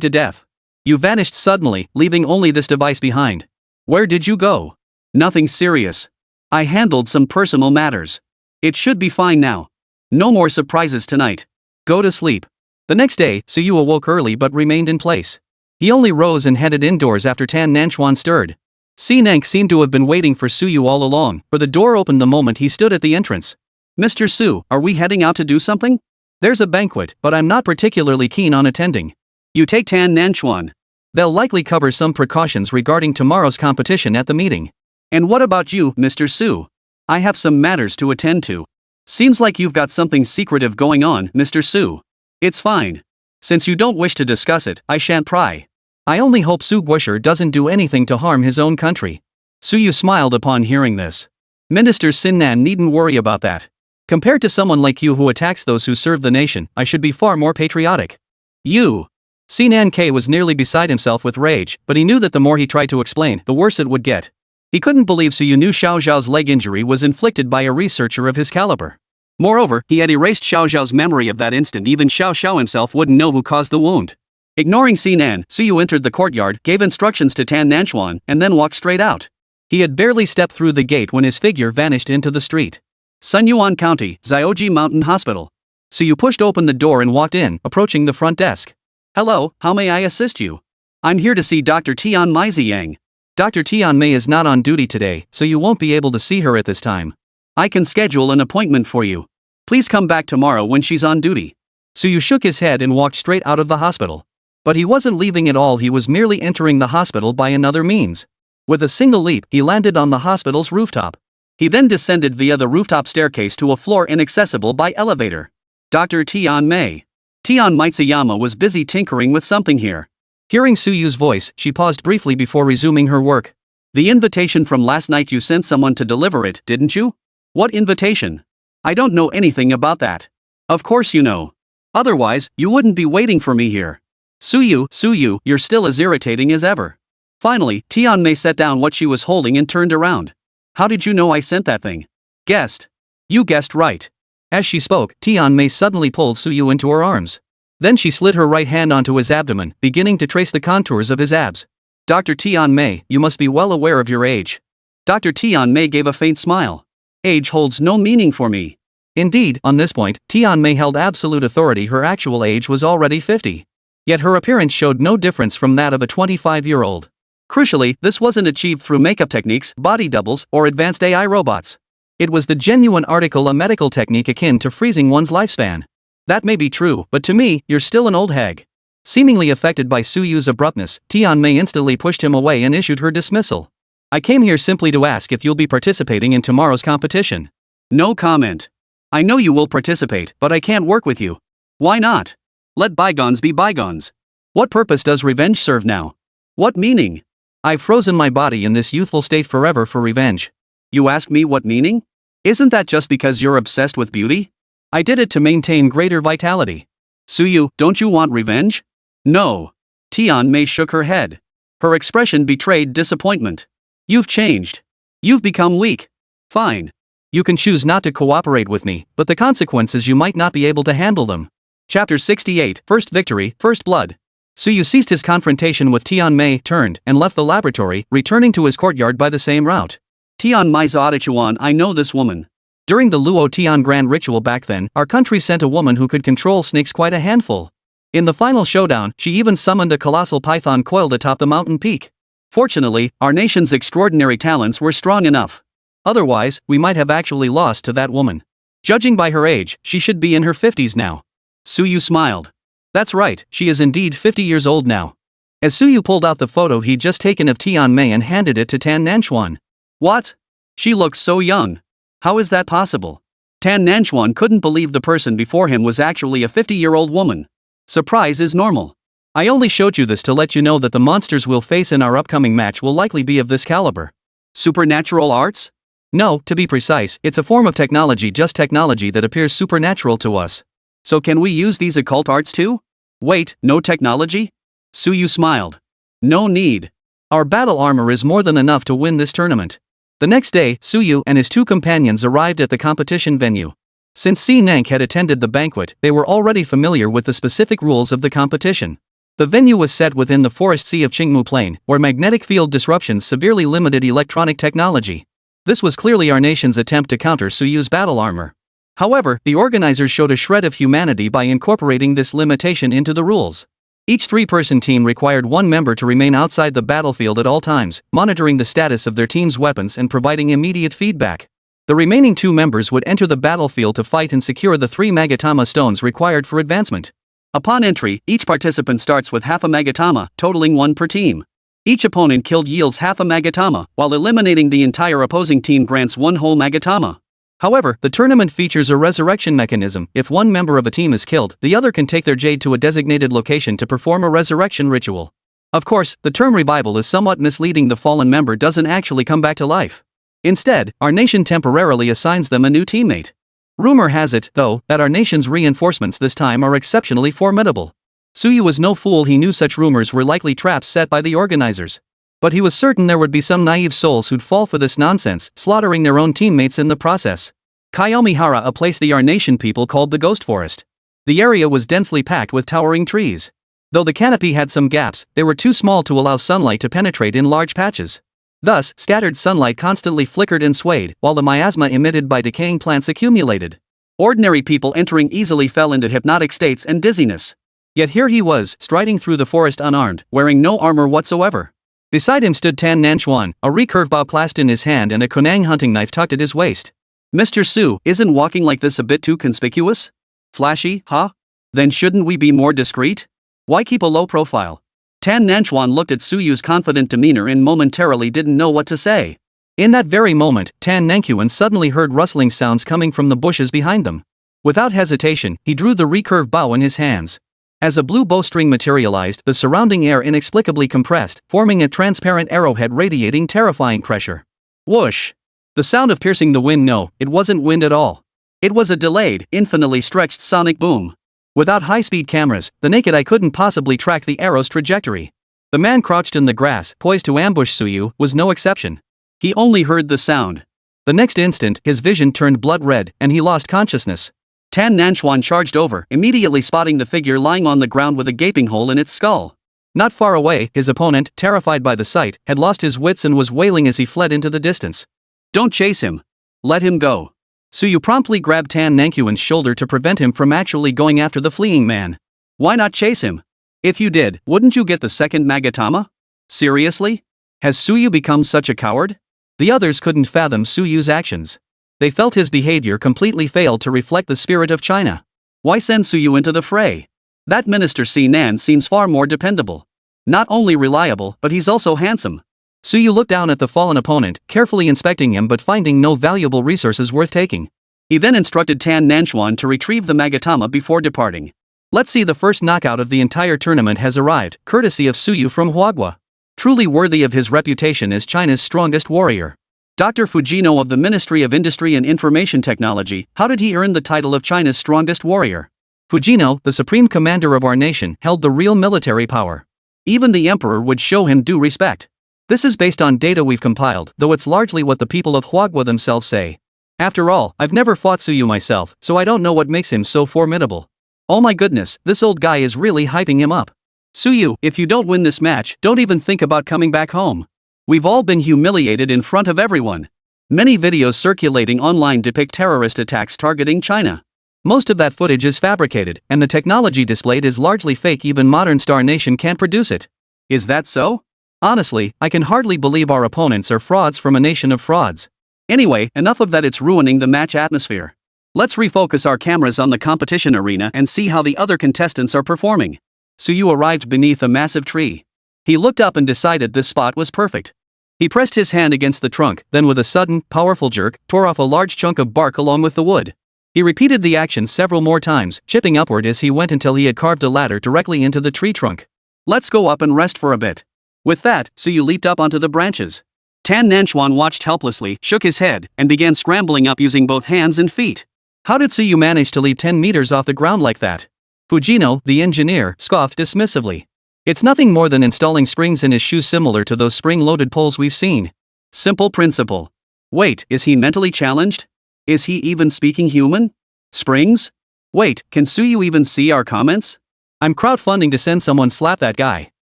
to death. You vanished suddenly, leaving only this device behind. Where did you go? Nothing serious. I handled some personal matters. It should be fine now. No more surprises tonight. Go to sleep. The next day, Suyu awoke early but remained in place. He only rose and headed indoors after Tan Nanchuan stirred. Sinank seemed to have been waiting for Suyu all along, for the door opened the moment he stood at the entrance. Mr. Su, are we heading out to do something? There's a banquet, but I'm not particularly keen on attending. You take Tan Nanchuan. They'll likely cover some precautions regarding tomorrow's competition at the meeting. And what about you, Mr. Su? I have some matters to attend to. Seems like you've got something secretive going on, Mr. Su. It's fine. Since you don't wish to discuss it, I shan't pry. I only hope Su Guosher doesn't do anything to harm his own country. Suyu smiled upon hearing this. Minister Sinnan needn't worry about that. Compared to someone like you who attacks those who serve the nation, I should be far more patriotic. You. Sinan K was nearly beside himself with rage, but he knew that the more he tried to explain, the worse it would get. He couldn't believe Suyu knew Xiao Zhao's leg injury was inflicted by a researcher of his caliber. Moreover, he had erased Xiao Zhao's memory of that instant. Even Xiao Zhao himself wouldn't know who caused the wound. Ignoring Sinan, Suyu entered the courtyard, gave instructions to Tan Nanchuan, and then walked straight out. He had barely stepped through the gate when his figure vanished into the street. Sunyuan County, Zioji Mountain Hospital. Suyu pushed open the door and walked in, approaching the front desk. Hello, how may I assist you? I'm here to see Dr. Tian Meiziyang. Dr. Tian Mei is not on duty today, so you won't be able to see her at this time. I can schedule an appointment for you. Please come back tomorrow when she's on duty. Suyu shook his head and walked straight out of the hospital. But he wasn't leaving at all, he was merely entering the hospital by another means. With a single leap, he landed on the hospital's rooftop. He then descended via the rooftop staircase to a floor inaccessible by elevator. Dr. Tian Mei. Tian Mitsuyama was busy tinkering with something here. Hearing Suyu's voice, she paused briefly before resuming her work. The invitation from last night, you sent someone to deliver it, didn't you? What invitation? I don't know anything about that. Of course you know. Otherwise, you wouldn't be waiting for me here. Suyu, you're still as irritating as ever. Finally, Tian Mei set down what she was holding and turned around. How did you know I sent that thing? Guessed. You guessed right. As she spoke, Tian Mei suddenly pulled Suyu into her arms. Then she slid her right hand onto his abdomen, beginning to trace the contours of his abs. Dr. Tian Mei, you must be well aware of your age. Dr. Tian Mei gave a faint smile. Age holds no meaning for me. Indeed, on this point, Tian Mei held absolute authority. Her actual age was already 50. Yet her appearance showed no difference from that of a 25-year-old. Crucially, this wasn't achieved through makeup techniques, body doubles, or advanced AI robots. It was the genuine article, a medical technique akin to freezing one's lifespan. That may be true, but to me, you're still an old hag. Seemingly affected by Suyu's abruptness, Tian Mei instantly pushed him away and issued her dismissal. I came here simply to ask if you'll be participating in tomorrow's competition. No comment. I know you will participate, but I can't work with you. Why not? Let bygones be bygones. What purpose does revenge serve now? What meaning? I've frozen my body in this youthful state forever for revenge. You ask me what meaning? Isn't that just because you're obsessed with beauty? I did it to maintain greater vitality. Suyu, don't you want revenge? No. Tian Mei shook her head. Her expression betrayed disappointment. You've changed. You've become weak. Fine. You can choose not to cooperate with me, but the consequences, you might not be able to handle them. Chapter 68, First Victory, First Blood. Suyu ceased his confrontation with Tian Mei, turned, and left the laboratory, returning to his courtyard by the same route. Tian Mei Zadachuan, I know this woman. During the Luo Tian Grand ritual back then, our country sent a woman who could control snakes, quite a handful. In the final showdown, she even summoned a colossal python coiled atop the mountain peak. Fortunately, our nation's extraordinary talents were strong enough. Otherwise, we might have actually lost to that woman. Judging by her age, she should be in her 50s now. Suyu smiled. That's right, she is indeed 50 years old now. As Suyu pulled out the photo he'd just taken of Tian Mei and handed it to Tan Nanchuan. What? She looks so young. How is that possible? Tan Nanchuan couldn't believe the person before him was actually a 50-year-old woman. Surprise is normal. I only showed you this to let you know that the monsters we'll face in our upcoming match will likely be of this caliber. Supernatural arts? No, to be precise, it's a form of technology, just technology that appears supernatural to us. So can we use these occult arts too? Wait, no technology? Suyu smiled. No need. Our battle armor is more than enough to win this tournament. The next day, Suyu and his two companions arrived at the competition venue. Since Si Nank had attended the banquet, they were already familiar with the specific rules of the competition. The venue was set within the forest sea of Qingmu Plain, where magnetic field disruptions severely limited electronic technology. This was clearly our nation's attempt to counter Suyu's battle armor. However, the organizers showed a shred of humanity by incorporating this limitation into the rules. Each three-person team required one member to remain outside the battlefield at all times, monitoring the status of their team's weapons and providing immediate feedback. The remaining two members would enter the battlefield to fight and secure the 3 Magatama stones required for advancement. Upon entry, each participant starts with half a Magatama, totaling 1 per team. Each opponent killed yields half a Magatama, while eliminating the entire opposing team grants 1 whole Magatama. However, the tournament features a resurrection mechanism. If one member of a team is killed, the other can take their jade to a designated location to perform a resurrection ritual. Of course, the term revival is somewhat misleading. The fallen member doesn't actually come back to life. Instead, our nation temporarily assigns them a new teammate. Rumor has it, though, that our nation's reinforcements this time are exceptionally formidable. Suyu was no fool, he knew such rumors were likely traps set by the organizers. But he was certain there would be some naive souls who'd fall for this nonsense, slaughtering their own teammates in the process. Kayomihara, a place the Arnation people called the Ghost Forest. The area was densely packed with towering trees. Though the canopy had some gaps, they were too small to allow sunlight to penetrate in large patches. Thus, scattered sunlight constantly flickered and swayed, while the miasma emitted by decaying plants accumulated. Ordinary people entering easily fell into hypnotic states and dizziness. Yet here he was, striding through the forest unarmed, wearing no armor whatsoever. Beside him stood Tan Nanchuan, a recurve bao in his hand and a konang hunting knife tucked at his waist. Mr. Su, isn't walking like this a bit too conspicuous? Flashy, huh? Then shouldn't we be more discreet? Why keep a low profile? Tan Nanchuan looked at Suyu's confident demeanor and momentarily didn't know what to say. In that very moment, Tan Nanquan suddenly heard rustling sounds coming from the bushes behind them. Without hesitation, he drew the recurved bow in his hands. As a blue bowstring materialized, the surrounding air inexplicably compressed, forming a transparent arrowhead radiating terrifying pressure. Whoosh! The sound of piercing the wind. No, it wasn't wind at all. It was a delayed, infinitely stretched sonic boom. Without high-speed cameras, the naked eye couldn't possibly track the arrow's trajectory. The man crouched in the grass, poised to ambush Suyu, was no exception. He only heard the sound. The next instant, his vision turned blood red, and he lost consciousness. Tan Nanchuan charged over, immediately spotting the figure lying on the ground with a gaping hole in its skull. Not far away, his opponent, terrified by the sight, had lost his wits and was wailing as he fled into the distance. Don't chase him. Let him go. Suyu promptly grabbed Tan Nanquan's shoulder to prevent him from actually going after the fleeing man. Why not chase him? If you did, wouldn't you get the second Magatama? Seriously? Has Suyu become such a coward? The others couldn't fathom Suyu's actions. They felt his behavior completely failed to reflect the spirit of China. Why send Suyu into the fray? That Minister Sinan seems far more dependable. Not only reliable, but he's also handsome. Suyu looked down at the fallen opponent, carefully inspecting him but finding no valuable resources worth taking. He then instructed Tan Nanchuan to retrieve the Magatama before departing. Let's see, the first knockout of the entire tournament has arrived, courtesy of Suyu from Huagua. Truly worthy of his reputation as China's strongest warrior. Dr. Fujino of the Ministry of Industry and Information Technology, how did he earn the title of China's strongest warrior? Fujino, the supreme commander of our nation, held the real military power. Even the emperor would show him due respect. This is based on data we've compiled, though it's largely what the people of Huagua themselves say. After all, I've never fought Suyu myself, so I don't know what makes him so formidable. Oh my goodness, this old guy is really hyping him up. Suyu, if you don't win this match, don't even think about coming back home. We've all been humiliated in front of everyone. Many videos circulating online depict terrorist attacks targeting China. Most of that footage is fabricated, and the technology displayed is largely fake. Even modern Star Nation can't produce it. Is that so? Honestly, I can hardly believe our opponents are frauds from a nation of frauds. Anyway, enough of that, it's ruining the match atmosphere. Let's refocus our cameras on the competition arena and see how the other contestants are performing. Suyu arrived beneath a massive tree. He looked up and decided this spot was perfect. He pressed his hand against the trunk, then with a sudden, powerful jerk, tore off a large chunk of bark along with the wood. He repeated the action several more times, chipping upward as he went until he had carved a ladder directly into the tree trunk. Let's go up and rest for a bit. With that, Suyu leaped up onto the branches. Tan Nanchuan watched helplessly, shook his head, and began scrambling up using both hands and feet. How did Suyu manage to leap 10 meters off the ground like that? Fujino, the engineer, scoffed dismissively. It's nothing more than installing springs in his shoes similar to those spring-loaded poles we've seen. Simple principle. Wait, is he mentally challenged? Is he even speaking human? Springs? Wait, can Suyu even see our comments? I'm crowdfunding to send someone slap that guy.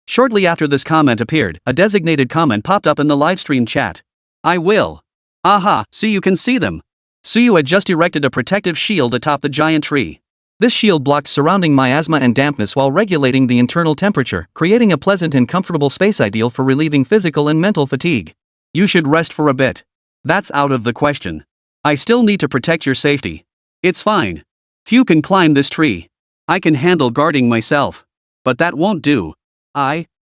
Shortly after this comment appeared, a designated comment popped up in the livestream chat. I will. Aha, Suyu can see them. Suyu had just erected a protective shield atop the giant tree. This shield blocked surrounding miasma and dampness while regulating the internal temperature, creating a pleasant and comfortable space ideal for relieving physical and mental fatigue. You should rest for a bit. That's out of the question. I still need to protect your safety. It's fine. Few can climb this tree. I can handle guarding myself. But that won't do.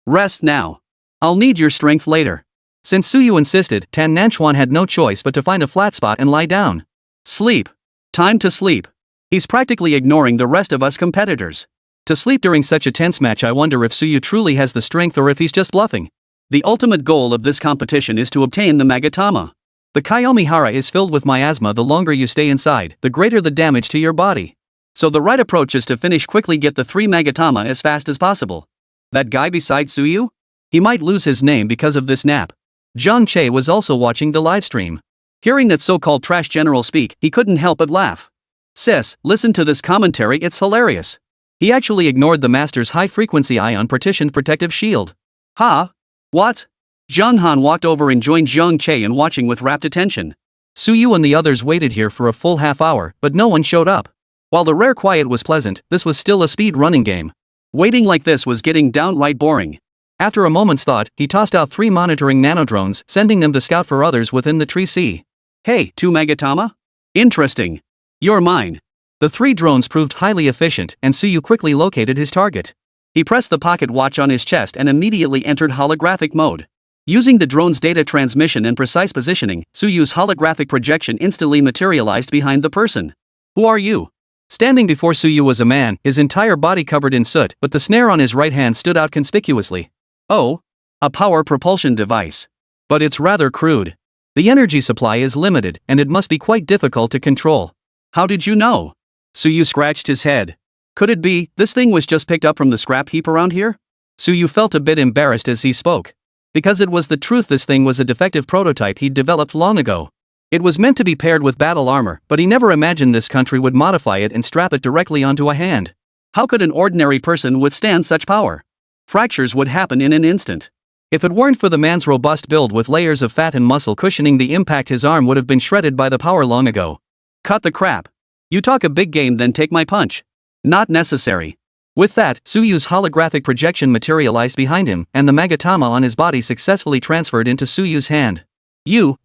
Rest now. I'll need your strength later. Since Suyu insisted, Tan Nanchuan had no choice but to find a flat spot and lie down. Sleep. Time to sleep. He's practically ignoring the rest of us competitors. To sleep during such a tense match, I wonder if Suyu truly has the strength or if he's just bluffing. The ultimate goal of this competition is to obtain the Magatama. The Kayomihara is filled with miasma. The longer you stay inside, the greater the damage to your body. So the right approach is to finish quickly, get the 3 Magatama as fast as possible. That guy beside Suyu? He might lose his name because of this nap. Zhang Che was also watching the livestream. Hearing that so-called trash general speak, he couldn't help but laugh. Sis, listen to this commentary, it's hilarious. He actually ignored the master's high-frequency ion partitioned protective shield. Huh? What? Zhang Han walked over and joined Zhang Che in watching with rapt attention. Suyu and the others waited here for a full half hour, but no one showed up. While the rare quiet was pleasant, this was still a speed-running game. Waiting like this was getting downright boring. After a moment's thought, he tossed out 3 monitoring nanodrones, sending them to scout for others within the tree sea. Hey, 2 Magatama? Interesting. You're mine. The 3 drones proved highly efficient, and Suyu quickly located his target. He pressed the pocket watch on his chest and immediately entered holographic mode. Using the drone's data transmission and precise positioning, Suyu's holographic projection instantly materialized behind the person. Who are you? Standing before Suyu was a man, his entire body covered in soot, but the snare on his right hand stood out conspicuously. Oh, a power propulsion device. But it's rather crude. The energy supply is limited, and it must be quite difficult to control. How did you know? Suyu scratched his head. Could it be, this thing was just picked up from the scrap heap around here? Suyu felt a bit embarrassed as he spoke. Because it was the truth, this thing was a defective prototype he'd developed long ago. It was meant to be paired with battle armor, but he never imagined this country would modify it and strap it directly onto a hand. How could an ordinary person withstand such power? Fractures would happen in an instant. If it weren't for the man's robust build with layers of fat and muscle cushioning the impact, his arm would have been shredded by the power long ago. Cut the crap. You talk a big game, then take my punch. Not necessary. With that, Suyu's holographic projection materialized behind him, and the magatama on his body successfully transferred into Suyu's hand.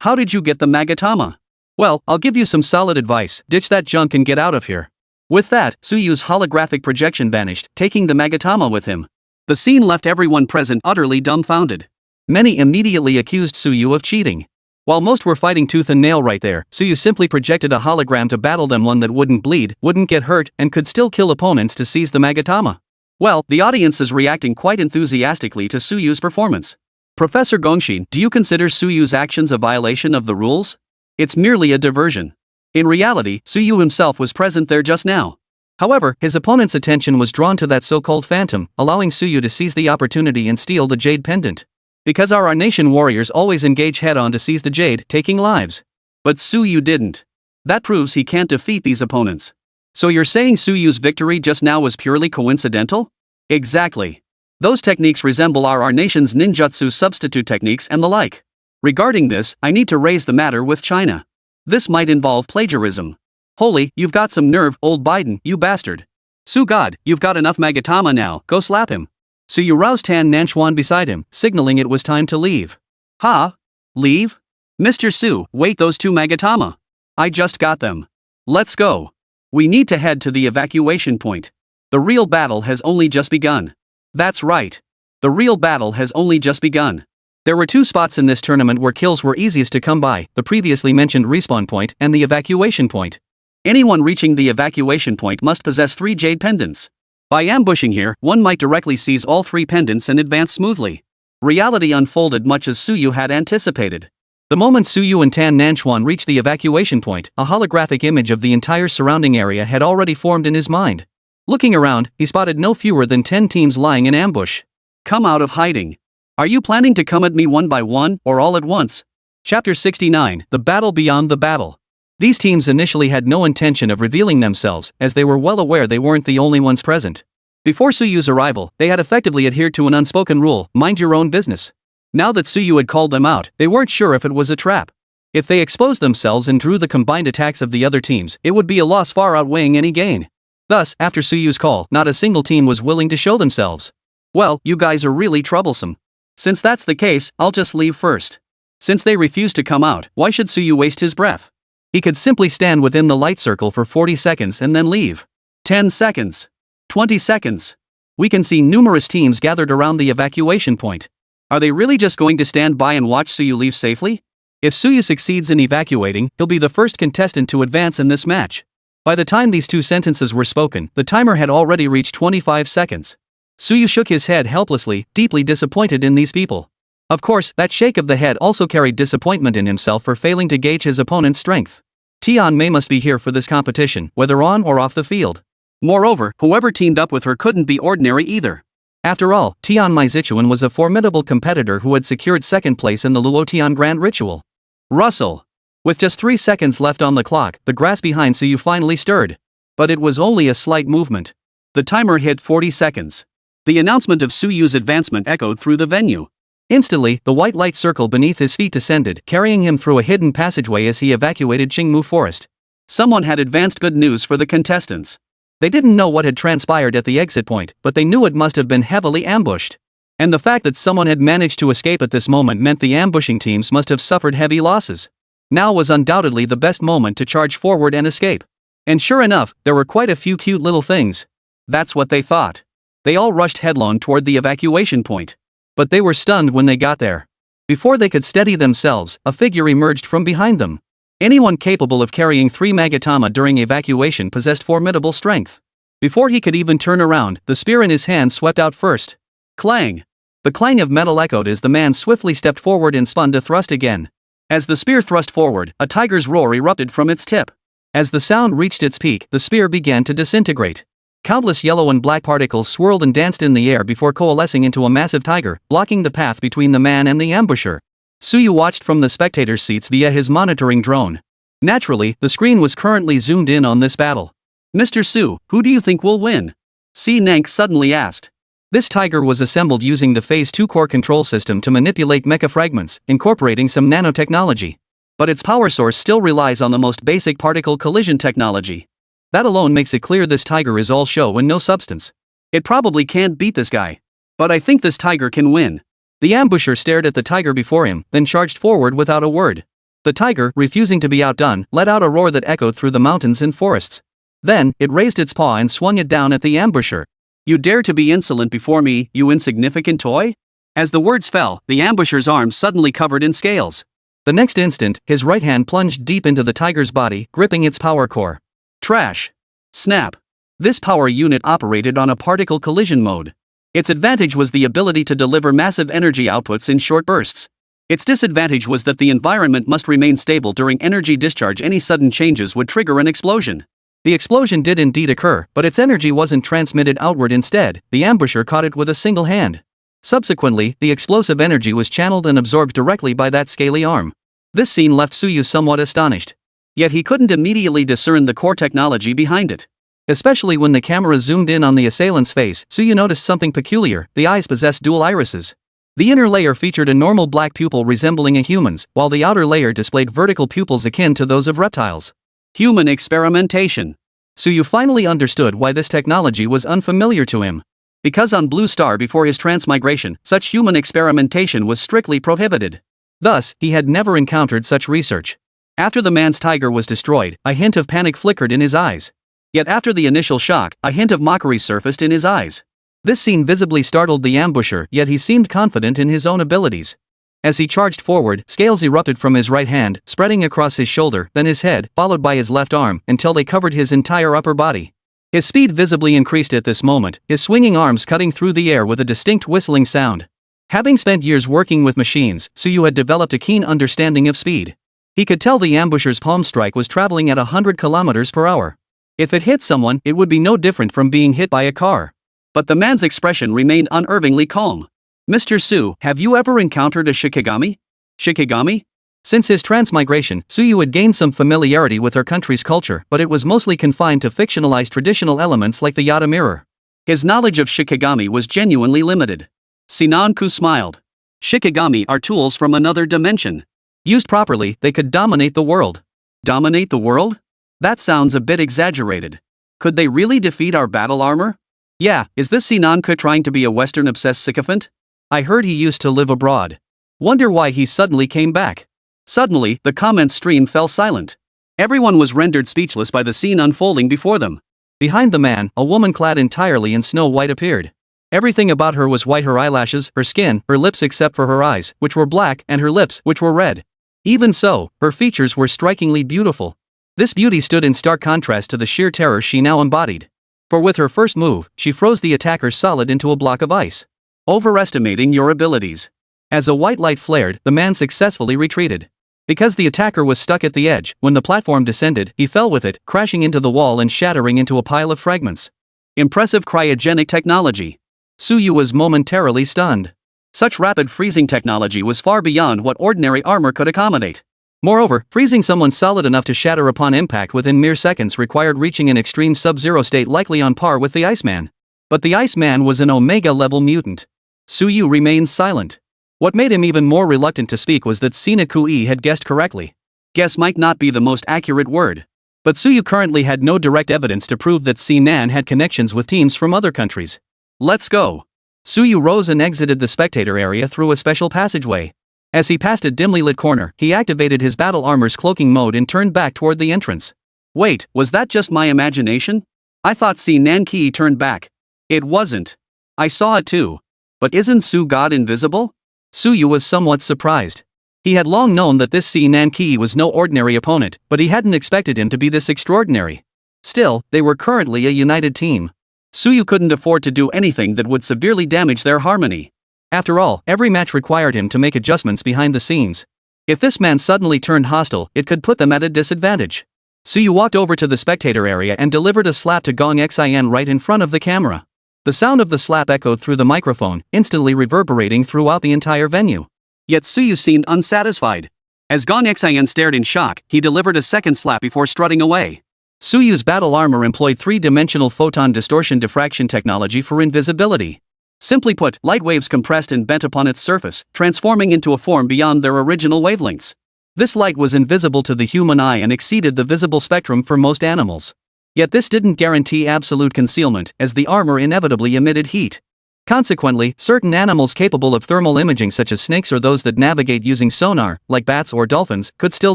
How did you get the magatama? Well, I'll give you some solid advice: ditch that junk and get out of here. With that, Suyu's holographic projection vanished, taking the magatama with him. The scene left everyone present utterly dumbfounded. Many immediately accused Suyu of cheating. While most were fighting tooth and nail right there, Suyu simply projected a hologram to battle them, one that wouldn't bleed, wouldn't get hurt, and could still kill opponents to seize the magatama. Well, the audience is reacting quite enthusiastically to Suyu's performance. Professor Gongshin, do you consider Suyu's actions a violation of the rules? It's merely a diversion. In reality, Suyu himself was present there just now. However, his opponent's attention was drawn to that so-called phantom, allowing Suyu to seize the opportunity and steal the jade pendant. Because our nation warriors always engage head-on to seize the jade, taking lives. But Suyu didn't. That proves he can't defeat these opponents. So you're saying Suyu's victory just now was purely coincidental? Exactly. Those techniques resemble our nation's ninjutsu substitute techniques and the like. Regarding this, I need to raise the matter with China. This might involve plagiarism. Holy, you've got some nerve, old Biden, you bastard. Su God, you've got enough magatama now, go slap him. Suyu roused Tan Nanchuan beside him, signaling it was time to leave. Ha? Leave? Mr. Su, wait, those two magatama. I just got them. Let's go. We need to head to the evacuation point. The real battle has only just begun. That's right. The real battle has only just begun. There were two spots in this tournament where kills were easiest to come by: the previously mentioned respawn point and the evacuation point. Anyone reaching the evacuation point must possess 3 jade pendants. By ambushing here, one might directly seize all 3 pendants and advance smoothly. Reality unfolded much as Suyu had anticipated. The moment Suyu and Tan Nanchuan reached the evacuation point, a holographic image of the entire surrounding area had already formed in his mind. Looking around, he spotted no fewer than 10 teams lying in ambush. Come out of hiding. Are you planning to come at me one by one, or all at once? Chapter 69, The Battle Beyond the Battle. These teams initially had no intention of revealing themselves, as they were well aware they weren't the only ones present. Before Suyu's arrival, they had effectively adhered to an unspoken rule: mind your own business. Now that Suyu had called them out, they weren't sure if it was a trap. If they exposed themselves and drew the combined attacks of the other teams, it would be a loss far outweighing any gain. Thus, after Suyu's call, not a single team was willing to show themselves. Well, you guys are really troublesome. Since that's the case, I'll just leave first. Since they refuse to come out, why should Suyu waste his breath? He could simply stand within the light circle for 40 seconds and then leave. 10 seconds. 20 seconds. We can see numerous teams gathered around the evacuation point. Are they really just going to stand by and watch Suyu leave safely? If Suyu succeeds in evacuating, he'll be the first contestant to advance in this match. By the time these 2 sentences were spoken, the timer had already reached 25 seconds. Suyu shook his head helplessly, deeply disappointed in these people. Of course, that shake of the head also carried disappointment in himself for failing to gauge his opponent's strength. Tian Mei must be here for this competition, whether on or off the field. Moreover, whoever teamed up with her couldn't be ordinary either. After all, Tian Mei Zichuan was a formidable competitor who had secured second place in the Luotian Grand Ritual. Russell. With just 3 seconds left on the clock, the grass behind Suyu finally stirred. But it was only a slight movement. The timer hit 40 seconds. The announcement of Suyu's advancement echoed through the venue. Instantly, the white light circle beneath his feet descended, carrying him through a hidden passageway as he evacuated Qingmu Forest. Someone had advanced good news for the contestants. They didn't know what had transpired at the exit point, but they knew it must have been heavily ambushed. And the fact that someone had managed to escape at this moment meant the ambushing teams must have suffered heavy losses. Now was undoubtedly the best moment to charge forward and escape. And sure enough, there were quite a few cute little things. That's what they thought. They all rushed headlong toward the evacuation point. But they were stunned when they got there. Before they could steady themselves, a figure emerged from behind them. Anyone capable of carrying 3 magatama during evacuation possessed formidable strength. Before he could even turn around, the spear in his hand swept out first. Clang! The clang of metal echoed as the man swiftly stepped forward and spun to thrust again. As the spear thrust forward, a tiger's roar erupted from its tip. As the sound reached its peak, the spear began to disintegrate. Countless yellow and black particles swirled and danced in the air before coalescing into a massive tiger, blocking the path between the man and the ambusher. Suyu watched from the spectator's seats via his monitoring drone. Naturally, the screen was currently zoomed in on this battle. Mr. Su, who do you think will win? Si Nank suddenly asked. This tiger was assembled using the Phase 2 core control system to manipulate mecha fragments, incorporating some nanotechnology. But its power source still relies on the most basic particle collision technology. That alone makes it clear this tiger is all show and no substance. It probably can't beat this guy. But I think this tiger can win. The ambusher stared at the tiger before him, then charged forward without a word. The tiger, refusing to be outdone, let out a roar that echoed through the mountains and forests. Then, it raised its paw and swung it down at the ambusher. You dare to be insolent before me, you insignificant toy? As the words fell, the ambusher's arms suddenly covered in scales. The next instant, his right hand plunged deep into the tiger's body, gripping its power core. Trash. Snap. This power unit operated on a particle collision mode. Its advantage was the ability to deliver massive energy outputs in short bursts. Its disadvantage was that the environment must remain stable during energy discharge. Any sudden changes would trigger an explosion. The explosion did indeed occur, but its energy wasn't transmitted outward. Instead, the ambusher caught it with a single hand. Subsequently, the explosive energy was channeled and absorbed directly by that scaly arm. This scene left Suyu somewhat astonished. Yet he couldn't immediately discern the core technology behind it. Especially when the camera zoomed in on the assailant's face, Suyu noticed something peculiar. The eyes possessed dual irises. The inner layer featured a normal black pupil resembling a human's, while the outer layer displayed vertical pupils akin to those of reptiles. Human experimentation. Suyu finally understood why this technology was unfamiliar to him. Because on Blue Star before his transmigration, such human experimentation was strictly prohibited. Thus, he had never encountered such research. After the man's tiger was destroyed, a hint of panic flickered in his eyes. Yet after the initial shock, a hint of mockery surfaced in his eyes. This scene visibly startled the ambusher, yet he seemed confident in his own abilities. As he charged forward, scales erupted from his right hand, spreading across his shoulder, then his head, followed by his left arm, until they covered his entire upper body. His speed visibly increased at this moment, his swinging arms cutting through the air with a distinct whistling sound. Having spent years working with machines, Suyu had developed a keen understanding of speed. He could tell the ambusher's palm strike was traveling at 100 kilometers per hour. If it hit someone, it would be no different from being hit by a car. But the man's expression remained unervingly calm. Mr. Su, have you ever encountered a Shikigami? Shikigami? Since his transmigration, Suyu had gained some familiarity with her country's culture, but it was mostly confined to fictionalized traditional elements like the Yata mirror. His knowledge of Shikigami was genuinely limited. Sinanku smiled. Shikigami are tools from another dimension. Used properly, they could dominate the world. Dominate the world? That sounds a bit exaggerated. Could they really defeat our battle armor? Yeah, is this Sinanku trying to be a Western-obsessed sycophant? I heard he used to live abroad. Wonder why he suddenly came back. Suddenly, the comment stream fell silent. Everyone was rendered speechless by the scene unfolding before them. Behind the man, a woman clad entirely in snow white appeared. Everything about her was white: her eyelashes, her skin, her lips except for her eyes, which were black, and her lips, which were red. Even so, her features were strikingly beautiful. This beauty stood in stark contrast to the sheer terror she now embodied. For with her first move, she froze the attacker solid into a block of ice. Overestimating your abilities. As a white light flared, the man successfully retreated. Because the attacker was stuck at the edge, when the platform descended, he fell with it, crashing into the wall and shattering into a pile of fragments. Impressive cryogenic technology. Suyu was momentarily stunned. Such rapid freezing technology was far beyond what ordinary armor could accommodate. Moreover, freezing someone solid enough to shatter upon impact within mere seconds required reaching an extreme sub-zero state likely on par with the Iceman. But the Iceman was an Omega-level mutant. Suyu remained silent. What made him even more reluctant to speak was that Sinakui had guessed correctly. Guess might not be the most accurate word. But Suyu currently had no direct evidence to prove that Sinan had connections with teams from other countries. Let's go. Suyu rose and exited the spectator area through a special passageway. As he passed a dimly lit corner, he activated his battle armor's cloaking mode and turned back toward the entrance. Wait, was that just my imagination? I thought Sinan Ki turned back. It wasn't. I saw it too. But isn't Su God invisible? Suyu was somewhat surprised. He had long known that this Si Nanki was no ordinary opponent, but he hadn't expected him to be this extraordinary. Still, they were currently a united team. Suyu couldn't afford to do anything that would severely damage their harmony. After all, every match required him to make adjustments behind the scenes. If this man suddenly turned hostile, it could put them at a disadvantage. Suyu walked over to the spectator area and delivered a slap to Gong Xin right in front of the camera. The sound of the slap echoed through the microphone, instantly reverberating throughout the entire venue. Yet Suyu seemed unsatisfied. As Gong Xin stared in shock, he delivered a second slap before strutting away. Suyu's battle armor employed three-dimensional photon distortion diffraction technology for invisibility. Simply put, light waves compressed and bent upon its surface, transforming into a form beyond their original wavelengths. This light was invisible to the human eye and exceeded the visible spectrum for most animals. Yet this didn't guarantee absolute concealment, as the armor inevitably emitted heat. Consequently, certain animals capable of thermal imaging such as snakes or those that navigate using sonar, like bats or dolphins, could still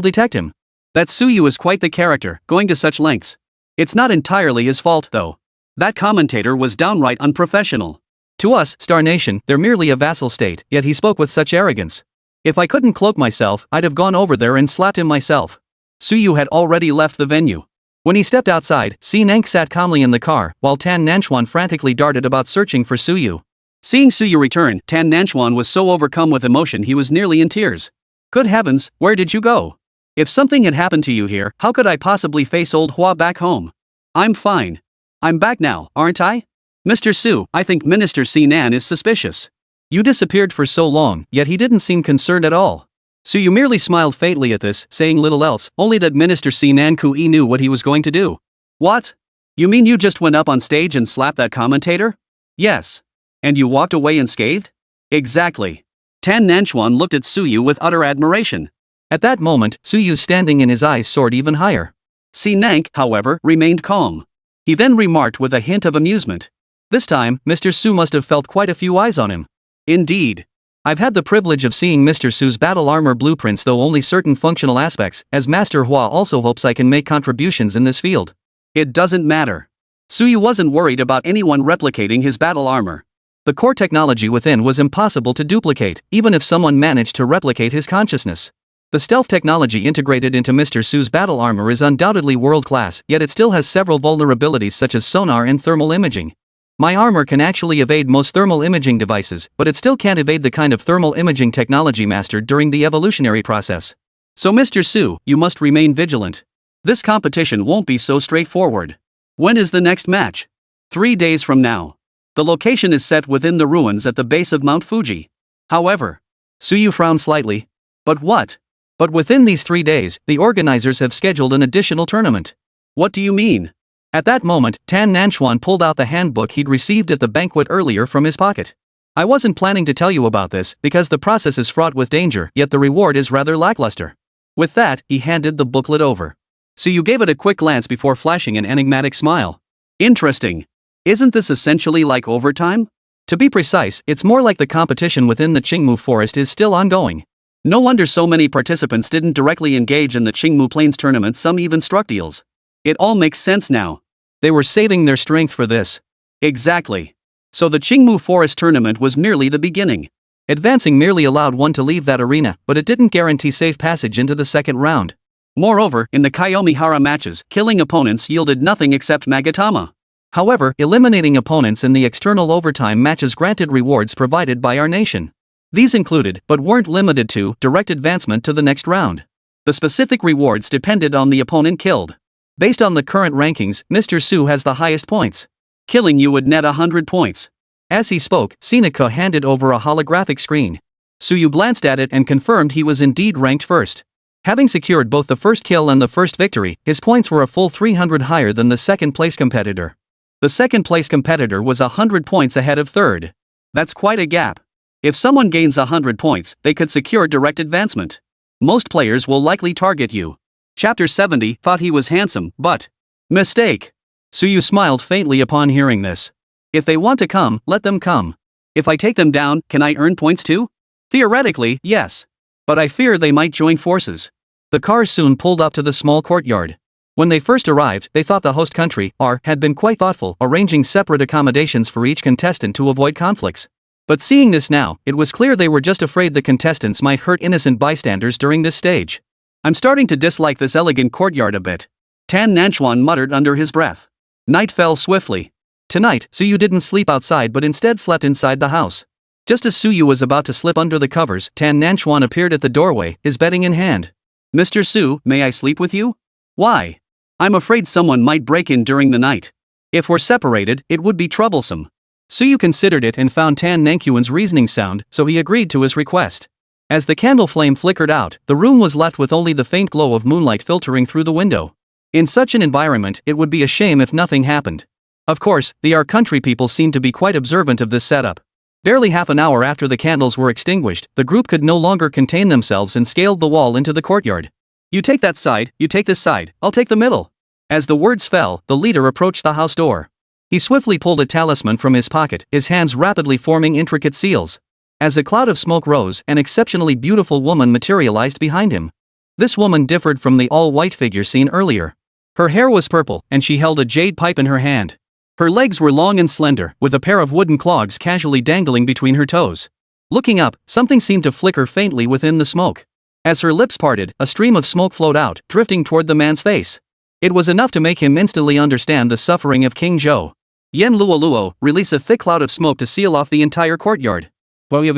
detect him. That Suyu is quite the character, going to such lengths. It's not entirely his fault, though. That commentator was downright unprofessional. To us, Star Nation, they're merely a vassal state, yet he spoke with such arrogance. If I couldn't cloak myself, I'd have gone over there and slapped him myself. Suyu had already left the venue. When he stepped outside, Si Nank sat calmly in the car, while Tan Nanchuan frantically darted about searching for Suyu. Seeing Suyu return, Tan Nanchuan was so overcome with emotion he was nearly in tears. Good heavens, where did you go? If something had happened to you here, how could I possibly face old Hua back home? I'm fine. I'm back now, aren't I? Mr. Su, I think Minister Si Nan is suspicious. You disappeared for so long, yet he didn't seem concerned at all. Suyu merely smiled faintly at this, saying little else, only that Minister Si Nan Kui knew what he was going to do. What? You mean you just went up on stage and slapped that commentator? Yes. And you walked away unscathed? Exactly. Tan Nanchuan looked at Suyu with utter admiration. At that moment, Suyu's standing in his eyes soared even higher. Si Nank, however, remained calm. He then remarked with a hint of amusement. This time, Mr. Su must have felt quite a few eyes on him. Indeed. I've had the privilege of seeing Mr. Su's battle armor blueprints, though only certain functional aspects, as Master Hua also hopes I can make contributions in this field. It doesn't matter. Suyu wasn't worried about anyone replicating his battle armor. The core technology within was impossible to duplicate, even if someone managed to replicate his consciousness. The stealth technology integrated into Mr. Su's battle armor is undoubtedly world-class, yet it still has several vulnerabilities such as sonar and thermal imaging. My armor can actually evade most thermal imaging devices, but it still can't evade the kind of thermal imaging technology mastered during the evolutionary process. So Mr. Su, you must remain vigilant. This competition won't be so straightforward. When is the next match? 3 days from now. The location is set within the ruins at the base of Mount Fuji. However, Suyu frowned slightly. But what? But within these 3 days, the organizers have scheduled an additional tournament. What do you mean? At that moment, Tan Nanchuan pulled out the handbook he'd received at the banquet earlier from his pocket. I wasn't planning to tell you about this, because the process is fraught with danger, yet the reward is rather lackluster. With that, he handed the booklet over. Suyu gave it a quick glance before flashing an enigmatic smile. Interesting. Isn't this essentially like overtime? To be precise, it's more like the competition within the Qingmu forest is still ongoing. No wonder so many participants didn't directly engage in the Qingmu Plains tournament, some even struck deals. It all makes sense now. They were saving their strength for this. Exactly. So the Qingmu Forest tournament was merely the beginning. Advancing merely allowed one to leave that arena, but it didn't guarantee safe passage into the second round. Moreover, in the Kayomihara matches, killing opponents yielded nothing except Magatama. However, eliminating opponents in the external overtime matches granted rewards provided by our nation. These included, but weren't limited to, direct advancement to the next round. The specific rewards depended on the opponent killed. Based on the current rankings, Mr. Su has the highest points. Killing you would net 100 points. As he spoke, Seneca handed over a holographic screen. Suyu glanced at it and confirmed he was indeed ranked first. Having secured both the first kill and the first victory, his points were a full 300 higher than the second-place competitor. The second-place competitor was 100 points ahead of third. That's quite a gap. If someone gains 100 points, they could secure direct advancement. Most players will likely target you. Chapter 70 thought he was handsome, but... Mistake. Suyu smiled faintly upon hearing this. If they want to come, let them come. If I take them down, can I earn points too? Theoretically, yes. But I fear they might join forces. The car soon pulled up to the small courtyard. When they first arrived, they thought the host country, R, had been quite thoughtful, arranging separate accommodations for each contestant to avoid conflicts. But seeing this now, it was clear they were just afraid the contestants might hurt innocent bystanders during this stage. I'm starting to dislike this elegant courtyard a bit, Tan Nanchuan muttered under his breath. Night fell swiftly. Tonight, Suyu didn't sleep outside but instead slept inside the house. Just as Suyu was about to slip under the covers, Tan Nanchuan appeared at the doorway, his bedding in hand. Mr. Su, may I sleep with you? Why? I'm afraid someone might break in during the night. If we're separated, it would be troublesome. Suyu considered it and found Tan Nanchuan's reasoning sound, so he agreed to his request. As the candle flame flickered out, the room was left with only the faint glow of moonlight filtering through the window. In such an environment, it would be a shame if nothing happened. Of course, the our country people seemed to be quite observant of this setup. Barely half an hour after the candles were extinguished, the group could no longer contain themselves and scaled the wall into the courtyard. You take that side, you take this side, I'll take the middle. As the words fell, the leader approached the house door. He swiftly pulled a talisman from his pocket, his hands rapidly forming intricate seals. As a cloud of smoke rose, an exceptionally beautiful woman materialized behind him. This woman differed from the all-white figure seen earlier. Her hair was purple, and she held a jade pipe in her hand. Her legs were long and slender, with a pair of wooden clogs casually dangling between her toes. Looking up, something seemed to flicker faintly within the smoke. As her lips parted, a stream of smoke flowed out, drifting toward the man's face. It was enough to make him instantly understand the suffering of King Zhou. Yen Luoluo, release a thick cloud of smoke to seal off the entire courtyard. Yen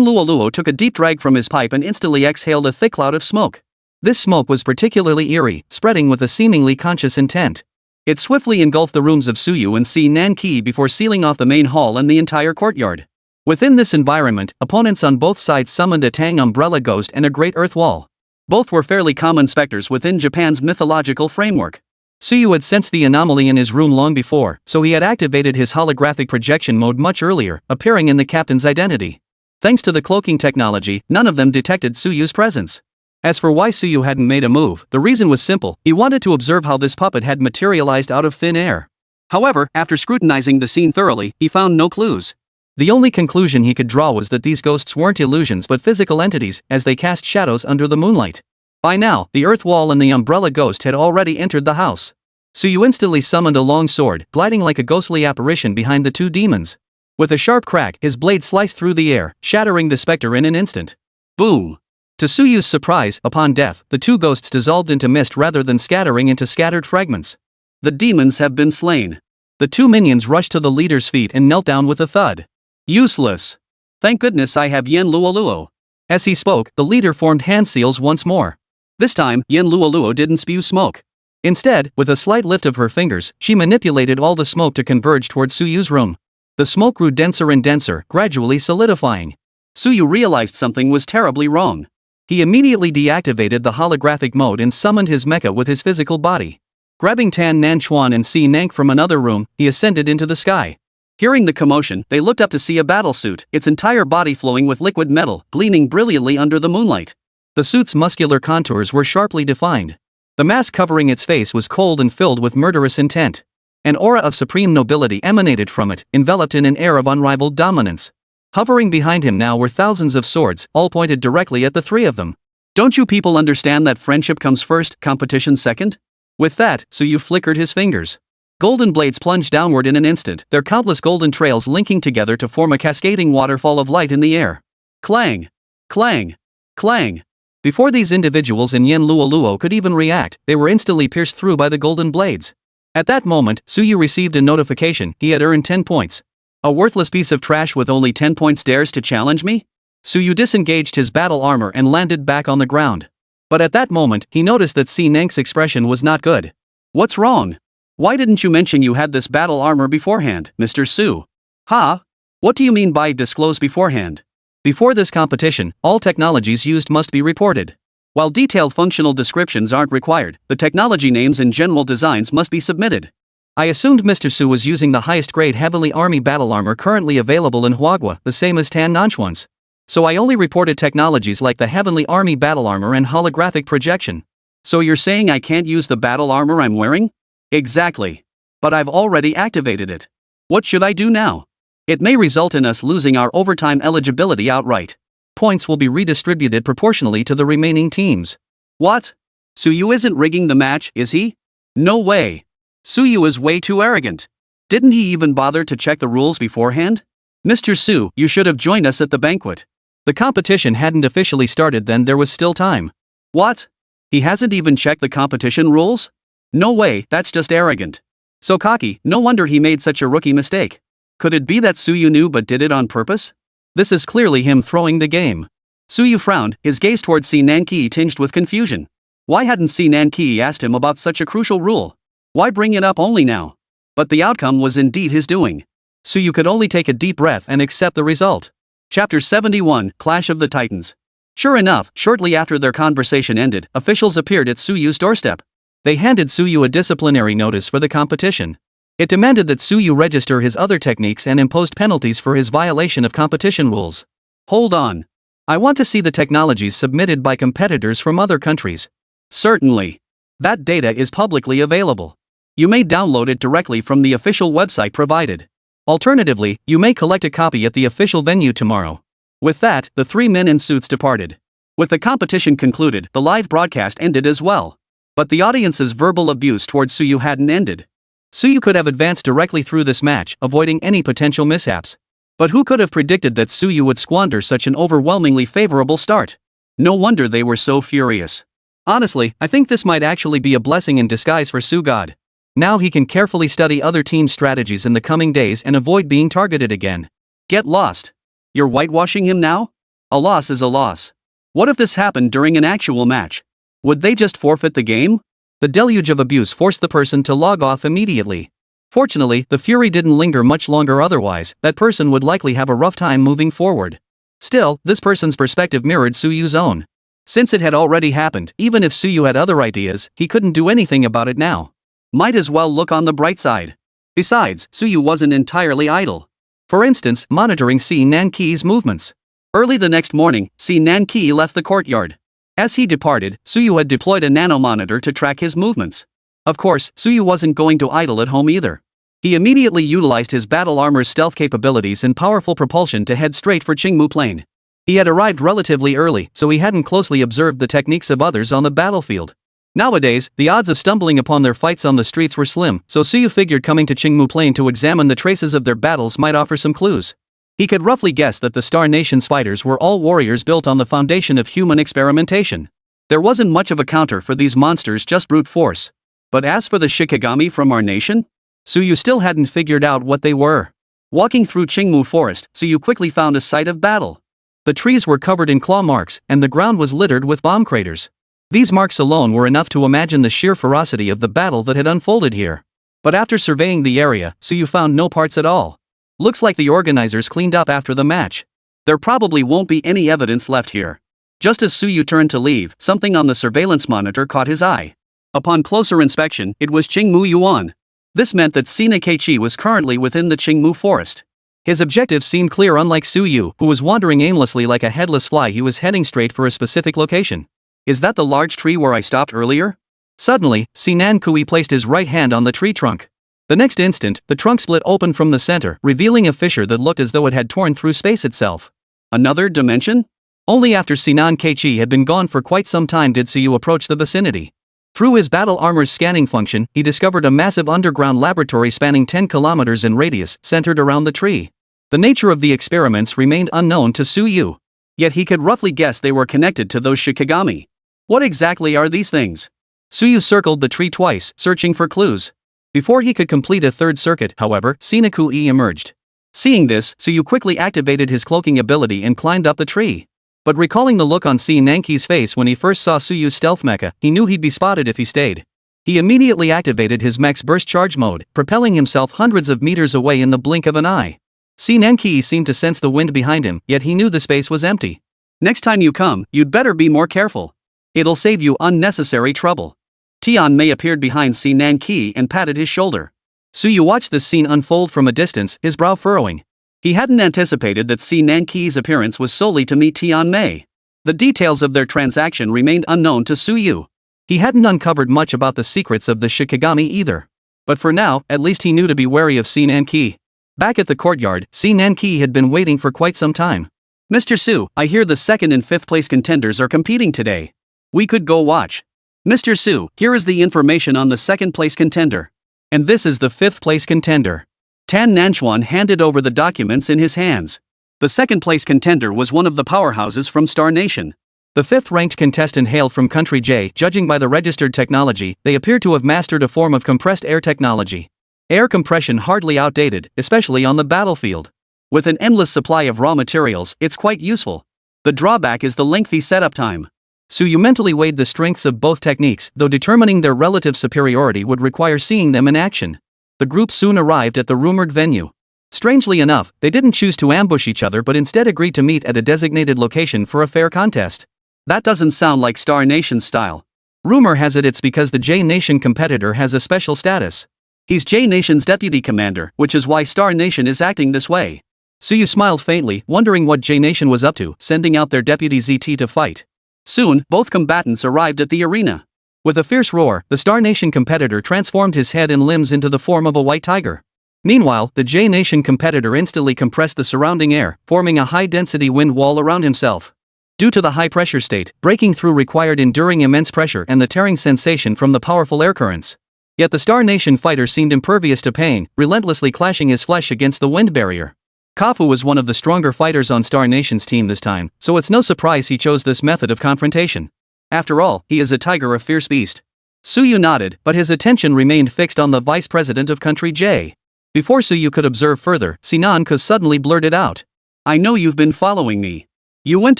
Luoluo took a deep drag from his pipe and instantly exhaled a thick cloud of smoke. This smoke was particularly eerie, spreading with a seemingly conscious intent. It swiftly engulfed the rooms of Suyu and Si Nanqi before sealing off the main hall and the entire courtyard. Within this environment, opponents on both sides summoned a Tang umbrella ghost and a great earth wall. Both were fairly common specters within Japan's mythological framework. Suyu had sensed the anomaly in his room long before, so he had activated his holographic projection mode much earlier, appearing in the captain's identity. Thanks to the cloaking technology, none of them detected Suyu's presence. As for why Suyu hadn't made a move, the reason was simple: he wanted to observe how this puppet had materialized out of thin air. However, after scrutinizing the scene thoroughly, he found no clues. The only conclusion he could draw was that these ghosts weren't illusions but physical entities, as they cast shadows under the moonlight. By now, the earth wall and the umbrella ghost had already entered the house. Suyu instantly summoned a long sword, gliding like a ghostly apparition behind the two demons. With a sharp crack, his blade sliced through the air, shattering the specter in an instant. Boom! To Suyu's surprise, upon death, the two ghosts dissolved into mist rather than scattering into scattered fragments. The demons have been slain. The two minions rushed to the leader's feet and knelt down with a thud. Useless. Thank goodness I have Yen Luoluo. As he spoke, the leader formed hand seals once more. This time, Yen Luoluo didn't spew smoke. Instead, with a slight lift of her fingers, she manipulated all the smoke to converge toward Suyu's room. The smoke grew denser and denser, gradually solidifying. Suyu realized something was terribly wrong. He immediately deactivated the holographic mode and summoned his mecha with his physical body. Grabbing Tan Nanchuan and Si Nank from another room, he ascended into the sky. Hearing the commotion, they looked up to see a battlesuit, its entire body flowing with liquid metal, gleaming brilliantly under the moonlight. The suit's muscular contours were sharply defined. The mask covering its face was cold and filled with murderous intent. An aura of supreme nobility emanated from it, enveloped in an air of unrivaled dominance. Hovering behind him now were thousands of swords, all pointed directly at the three of them. Don't you people understand that friendship comes first, competition second? With that, Suyu flickered his fingers. Golden blades plunged downward in an instant, their countless golden trails linking together to form a cascading waterfall of light in the air. Clang! Clang! Clang! Before these individuals in Yen Luoluo could even react, they were instantly pierced through by the golden blades. At that moment, Suyu received a notification: he had earned 10 points. A worthless piece of trash with only 10 points dares to challenge me? Suyu disengaged his battle armor and landed back on the ground. But at that moment, he noticed that Si Nank's expression was not good. What's wrong? Why didn't you mention you had this battle armor beforehand, Mr. Su? Ha? What do you mean by disclose beforehand? Before this competition, all technologies used must be reported. While detailed functional descriptions aren't required, the technology names and general designs must be submitted. I assumed Mr. Su was using the highest grade Heavenly Army battle armor currently available in Huagua, the same as Tan Nanchuan's. So I only reported technologies like the Heavenly Army battle armor and holographic projection. So you're saying I can't use the battle armor I'm wearing? Exactly. But I've already activated it. What should I do now? It may result in us losing our overtime eligibility outright. Points will be redistributed proportionally to the remaining teams. What? Suyu isn't rigging the match, is he? No way. Suyu is way too arrogant. Didn't he even bother to check the rules beforehand? Mr. Su, you should have joined us at the banquet. The competition hadn't officially started then, there was still time. What? He hasn't even checked the competition rules? No way, that's just arrogant. So cocky, no wonder he made such a rookie mistake. Could it be that Suyu knew but did it on purpose? This is clearly him throwing the game. Suyu frowned, his gaze towards Si Nanki tinged with confusion. Why hadn't Si Nanki asked him about such a crucial rule? Why bring it up only now? But the outcome was indeed his doing. Suyu could only take a deep breath and accept the result. Chapter 71, Clash of the Titans. Sure enough, shortly after their conversation ended, officials appeared at Suyu's doorstep. They handed Suyu a disciplinary notice for the competition. It demanded that Suyu register his other techniques and imposed penalties for his violation of competition rules. Hold on. I want to see the technologies submitted by competitors from other countries. Certainly. That data is publicly available. You may download it directly from the official website provided. Alternatively, you may collect a copy at the official venue tomorrow. With that, the three men in suits departed. With the competition concluded, the live broadcast ended as well. But the audience's verbal abuse towards Suyu hadn't ended. Suyu could have advanced directly through this match, avoiding any potential mishaps. But who could have predicted that Suyu would squander such an overwhelmingly favorable start? No wonder they were so furious. Honestly, I think this might actually be a blessing in disguise for Su God. Now he can carefully study other team strategies in the coming days and avoid being targeted again. Get lost. You're whitewashing him now? A loss is a loss. What if this happened during an actual match? Would they just forfeit the game? The deluge of abuse forced the person to log off immediately. Fortunately, the fury didn't linger much longer, otherwise, that person would likely have a rough time moving forward. Still, this person's perspective mirrored Suyu's own. Since it had already happened, even if Suyu had other ideas, he couldn't do anything about it now. Might as well look on the bright side. Besides, Suyu wasn't entirely idle. For instance, monitoring Si Nanki's movements. Early the next morning, Si Nanki left the courtyard. As he departed, Suyu had deployed a nanomonitor to track his movements. Of course, Suyu wasn't going to idle at home either. He immediately utilized his battle armor's stealth capabilities and powerful propulsion to head straight for Qingmu Plain. He had arrived relatively early, so he hadn't closely observed the techniques of others on the battlefield. Nowadays, the odds of stumbling upon their fights on the streets were slim, so Suyu figured coming to Qingmu Plain to examine the traces of their battles might offer some clues. He could roughly guess that the Star Nation's fighters were all warriors built on the foundation of human experimentation. There wasn't much of a counter for these monsters, just brute force. But as for the Shikigami from our nation? Suyu still hadn't figured out what they were. Walking through Qingmu Forest, Suyu quickly found a site of battle. The trees were covered in claw marks, and the ground was littered with bomb craters. These marks alone were enough to imagine the sheer ferocity of the battle that had unfolded here. But after surveying the area, Suyu found no parts at all. Looks like the organizers cleaned up after the match. There probably won't be any evidence left here. Just as Suyu turned to leave, something on the surveillance monitor caught his eye. Upon closer inspection, it was Qingmu Yuan. This meant that Sina Keiichi was currently within the Qingmu forest. His objective seemed clear. Unlike Suyu, who was wandering aimlessly like a headless fly, he was heading straight for a specific location. Is that the large tree where I stopped earlier? Suddenly, Sinan Kui placed his right hand on the tree trunk. The next instant, the trunk split open from the center, revealing a fissure that looked as though it had torn through space itself. Another dimension? Only after Sinan Keiichi had been gone for quite some time did Suyu approach the vicinity. Through his battle armor's scanning function, he discovered a massive underground laboratory spanning 10 kilometers in radius, centered around the tree. The nature of the experiments remained unknown to Suyu. Yet he could roughly guess they were connected to those Shikigami. What exactly are these things? Suyu circled the tree twice, searching for clues. Before he could complete a third circuit, however, Sinaku-e emerged. Seeing this, Suyu quickly activated his cloaking ability and climbed up the tree. But recalling the look on Si Nanki's face when he first saw Suyu's stealth mecha, he knew he'd be spotted if he stayed. He immediately activated his mech's burst charge mode, propelling himself hundreds of meters away in the blink of an eye. Si Nanki seemed to sense the wind behind him, yet he knew the space was empty. Next time you come, you'd better be more careful. It'll save you unnecessary trouble. Tian Mei appeared behind Si Nanki and patted his shoulder. Suyu watched this scene unfold from a distance, his brow furrowing. He hadn't anticipated that Si Nanki's appearance was solely to meet Tian Mei. The details of their transaction remained unknown to Suyu. He hadn't uncovered much about the secrets of the Shikigami either. But for now, at least he knew to be wary of Si Nanki. Back at the courtyard, Si Nanki had been waiting for quite some time. Mr. Su, I hear the second and fifth place contenders are competing today. We could go watch. Mr. Su, here is the information on the second place contender. And this is the fifth place contender. Tan Nanchuan handed over the documents in his hands. The second place contender was one of the powerhouses from Star Nation. The fifth-ranked contestant hailed from Country J. Judging by the registered technology, they appear to have mastered a form of compressed air technology. Air compression hardly outdated, especially on the battlefield. With an endless supply of raw materials, it's quite useful. The drawback is the lengthy setup time. Suyu mentally weighed the strengths of both techniques, though determining their relative superiority would require seeing them in action. The group soon arrived at the rumored venue. Strangely enough, they didn't choose to ambush each other but instead agreed to meet at a designated location for a fair contest. That doesn't sound like Star Nation's style. Rumor has it it's because the J Nation competitor has a special status. He's J Nation's deputy commander, which is why Star Nation is acting this way. Suyu smiled faintly, wondering what J Nation was up to, sending out their deputy ZT to fight. Soon, both combatants arrived at the arena. With a fierce roar, the Star Nation competitor transformed his head and limbs into the form of a white tiger. Meanwhile, the J Nation competitor instantly compressed the surrounding air, forming a high-density wind wall around himself. Due to the high-pressure state, breaking through required enduring immense pressure and the tearing sensation from the powerful air currents. Yet the Star Nation fighter seemed impervious to pain, relentlessly clashing his flesh against the wind barrier. Kafu was one of the stronger fighters on Star Nation's team this time, so it's no surprise he chose this method of confrontation. After all, he is a tiger of fierce beast. Suyu nodded, but his attention remained fixed on the vice president of Country J. Before Suyu could observe further, Sinan-ka suddenly blurted out. I know you've been following me. You went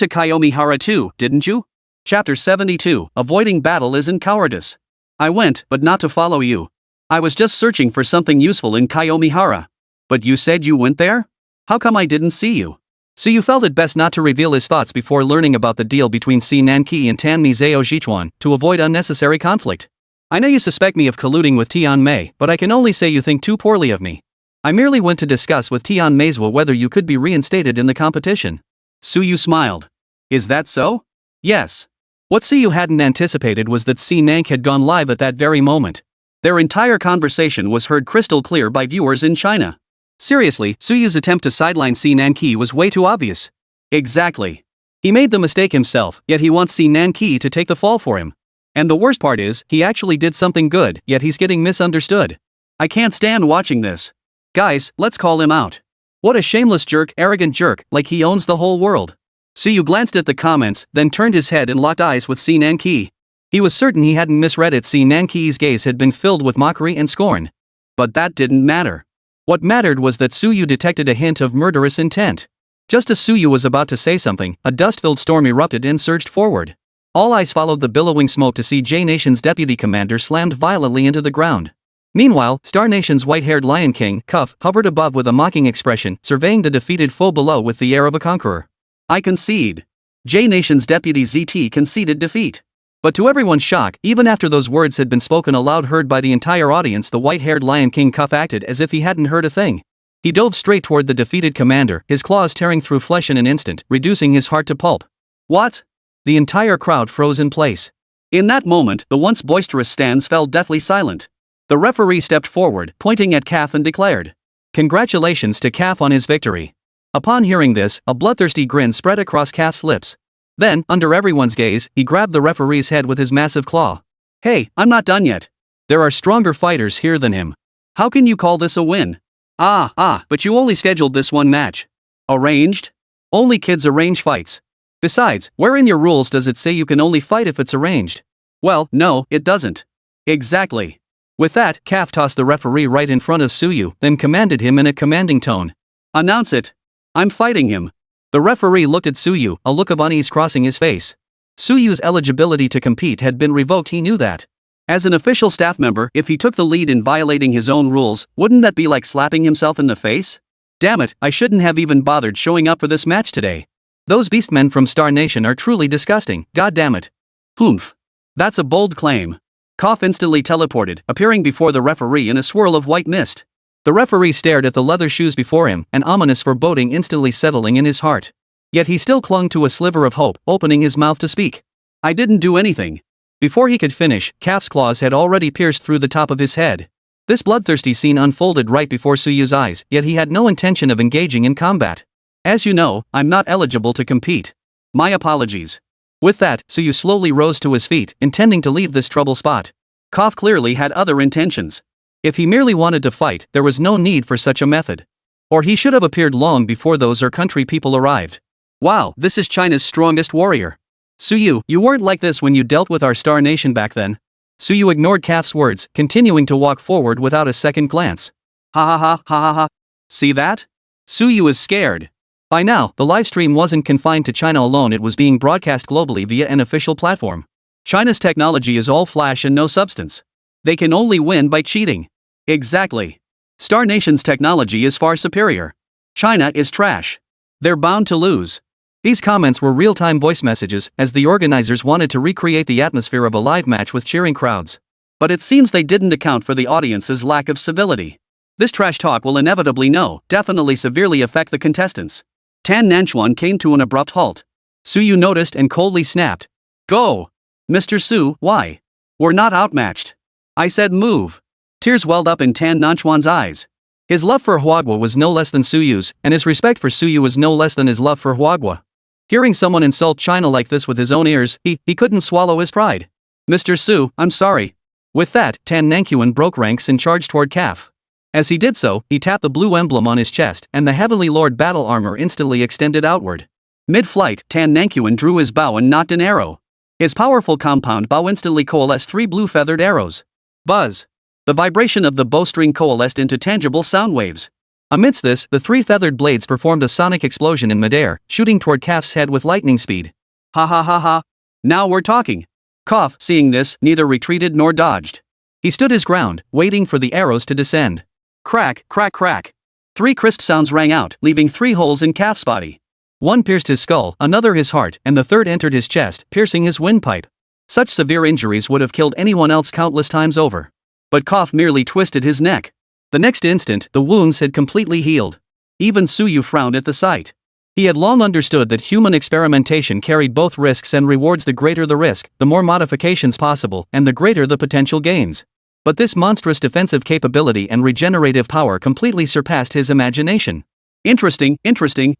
to Kayomihara too, didn't you? Chapter 72, Avoiding Battle Isn't Cowardice. I went, but not to follow you. I was just searching for something useful in Kayomihara. But you said you went there? How come I didn't see you? Suyu felt it best not to reveal his thoughts before learning about the deal between Si Nanki and Tan Mizeo Jichuan, to avoid unnecessary conflict. I know you suspect me of colluding with Tian Mei, but I can only say you think too poorly of me. I merely went to discuss with Tian Meizwa whether you could be reinstated in the competition. Suyu smiled. Is that so? Yes. What Suyu hadn't anticipated was that Si Nank had gone live at that very moment. Their entire conversation was heard crystal clear by viewers in China. Seriously, Suyu's attempt to sideline Si Nanki was way too obvious. Exactly. He made the mistake himself, yet he wants Si Nanki to take the fall for him. And the worst part is, he actually did something good, yet he's getting misunderstood. I can't stand watching this. Guys, let's call him out. What a shameless jerk, arrogant jerk, like he owns the whole world. Suyu glanced at the comments, then turned his head and locked eyes with Si Nanki. He was certain he hadn't misread it. Si Nanki's gaze had been filled with mockery and scorn. But that didn't matter. What mattered was that Suyu detected a hint of murderous intent. Just as Suyu was about to say something, a dust-filled storm erupted and surged forward. All eyes followed the billowing smoke to see J Nation's deputy commander slammed violently into the ground. Meanwhile, Star Nation's white-haired Lion King, Cuff, hovered above with a mocking expression, surveying the defeated foe below with the air of a conqueror. I concede. J Nation's deputy ZT conceded defeat. But to everyone's shock, even after those words had been spoken aloud heard by the entire audience, the white-haired Lion King Cuff acted as if he hadn't heard a thing. He dove straight toward the defeated commander, his claws tearing through flesh in an instant, reducing his heart to pulp. What? The entire crowd froze in place. In that moment, the once boisterous stands fell deathly silent. The referee stepped forward, pointing at Calf and declared, "Congratulations to Calf on his victory." Upon hearing this, a bloodthirsty grin spread across Calf's lips. Then, under everyone's gaze, he grabbed the referee's head with his massive claw. "Hey, I'm not done yet. There are stronger fighters here than him. How can you call this a win? But you only scheduled this one match. Arranged? Only kids arrange fights. Besides, where in your rules does it say you can only fight if it's arranged? Well, no, it doesn't." "Exactly." With that, Calf tossed the referee right in front of Suyu, then commanded him in a commanding tone. "Announce it. I'm fighting him." The referee looked at Suyu, a look of unease crossing his face. Suyu's eligibility to compete had been revoked, he knew that. As an official staff member, if he took the lead in violating his own rules, wouldn't that be like slapping himself in the face? Damn it, I shouldn't have even bothered showing up for this match today. Those beastmen from Star Nation are truly disgusting, god damn it. Humph. That's a bold claim. Koff instantly teleported, appearing before the referee in a swirl of white mist. The referee stared at the leather shoes before him, an ominous foreboding instantly settling in his heart. Yet he still clung to a sliver of hope, opening his mouth to speak. "I didn't do anything." Before he could finish, Calf's claws had already pierced through the top of his head. This bloodthirsty scene unfolded right before Suyu's eyes, yet he had no intention of engaging in combat. "As you know, I'm not eligible to compete. My apologies." With that, Suyu slowly rose to his feet, intending to leave this trouble spot. Koff clearly had other intentions. If he merely wanted to fight, there was no need for such a method. Or he should have appeared long before those country people arrived. Wow, this is China's strongest warrior. Suyu, you weren't like this when you dealt with our star nation back then. Suyu ignored Kaf's words, continuing to walk forward without a second glance. Ha ha ha ha ha ha. See that? Suyu is scared. By now, the livestream wasn't confined to China alone, it was being broadcast globally via an official platform. China's technology is all flash and no substance. They can only win by cheating. Exactly. Star Nation's technology is far superior. China is trash. They're bound to lose. These comments were real-time voice messages, as the organizers wanted to recreate the atmosphere of a live match with cheering crowds. But it seems they didn't account for the audience's lack of civility. This trash talk will inevitably definitely severely affect the contestants. Tan Nanchuan came to an abrupt halt. Suyu noticed and coldly snapped. Go! Mr. Su, why? We're not outmatched. I said move. Tears welled up in Tan Nanchuan's eyes. His love for Huagua was no less than Suyu's, and his respect for Suyu was no less than his love for Huagua. Hearing someone insult China like this with his own ears, he couldn't swallow his pride. Mr. Su, I'm sorry. With that, Tan Nanchuan broke ranks and charged toward Kaf. As he did so, he tapped the blue emblem on his chest, and the Heavenly Lord battle armor instantly extended outward. Mid-flight, Tan Nanchuan drew his bow and nocked an arrow. His powerful compound bow instantly coalesced 3 blue feathered arrows. Buzz! The vibration of the bowstring coalesced into tangible sound waves. Amidst this, the 3 feathered blades performed a sonic explosion in midair, shooting toward Kaf's head with lightning speed. Ha ha ha ha. Now we're talking. Koff, seeing this, neither retreated nor dodged. He stood his ground, waiting for the arrows to descend. Crack, crack, crack. 3 crisp sounds rang out, leaving 3 holes in Kaf's body. One pierced his skull, another his heart, and the third entered his chest, piercing his windpipe. Such severe injuries would have killed anyone else countless times over. But Koff merely twisted his neck. The next instant, the wounds had completely healed. Even Suyu frowned at the sight. He had long understood that human experimentation carried both risks and rewards. The greater the risk, the more modifications possible, and the greater the potential gains. But this monstrous defensive capability and regenerative power completely surpassed his imagination. Interesting,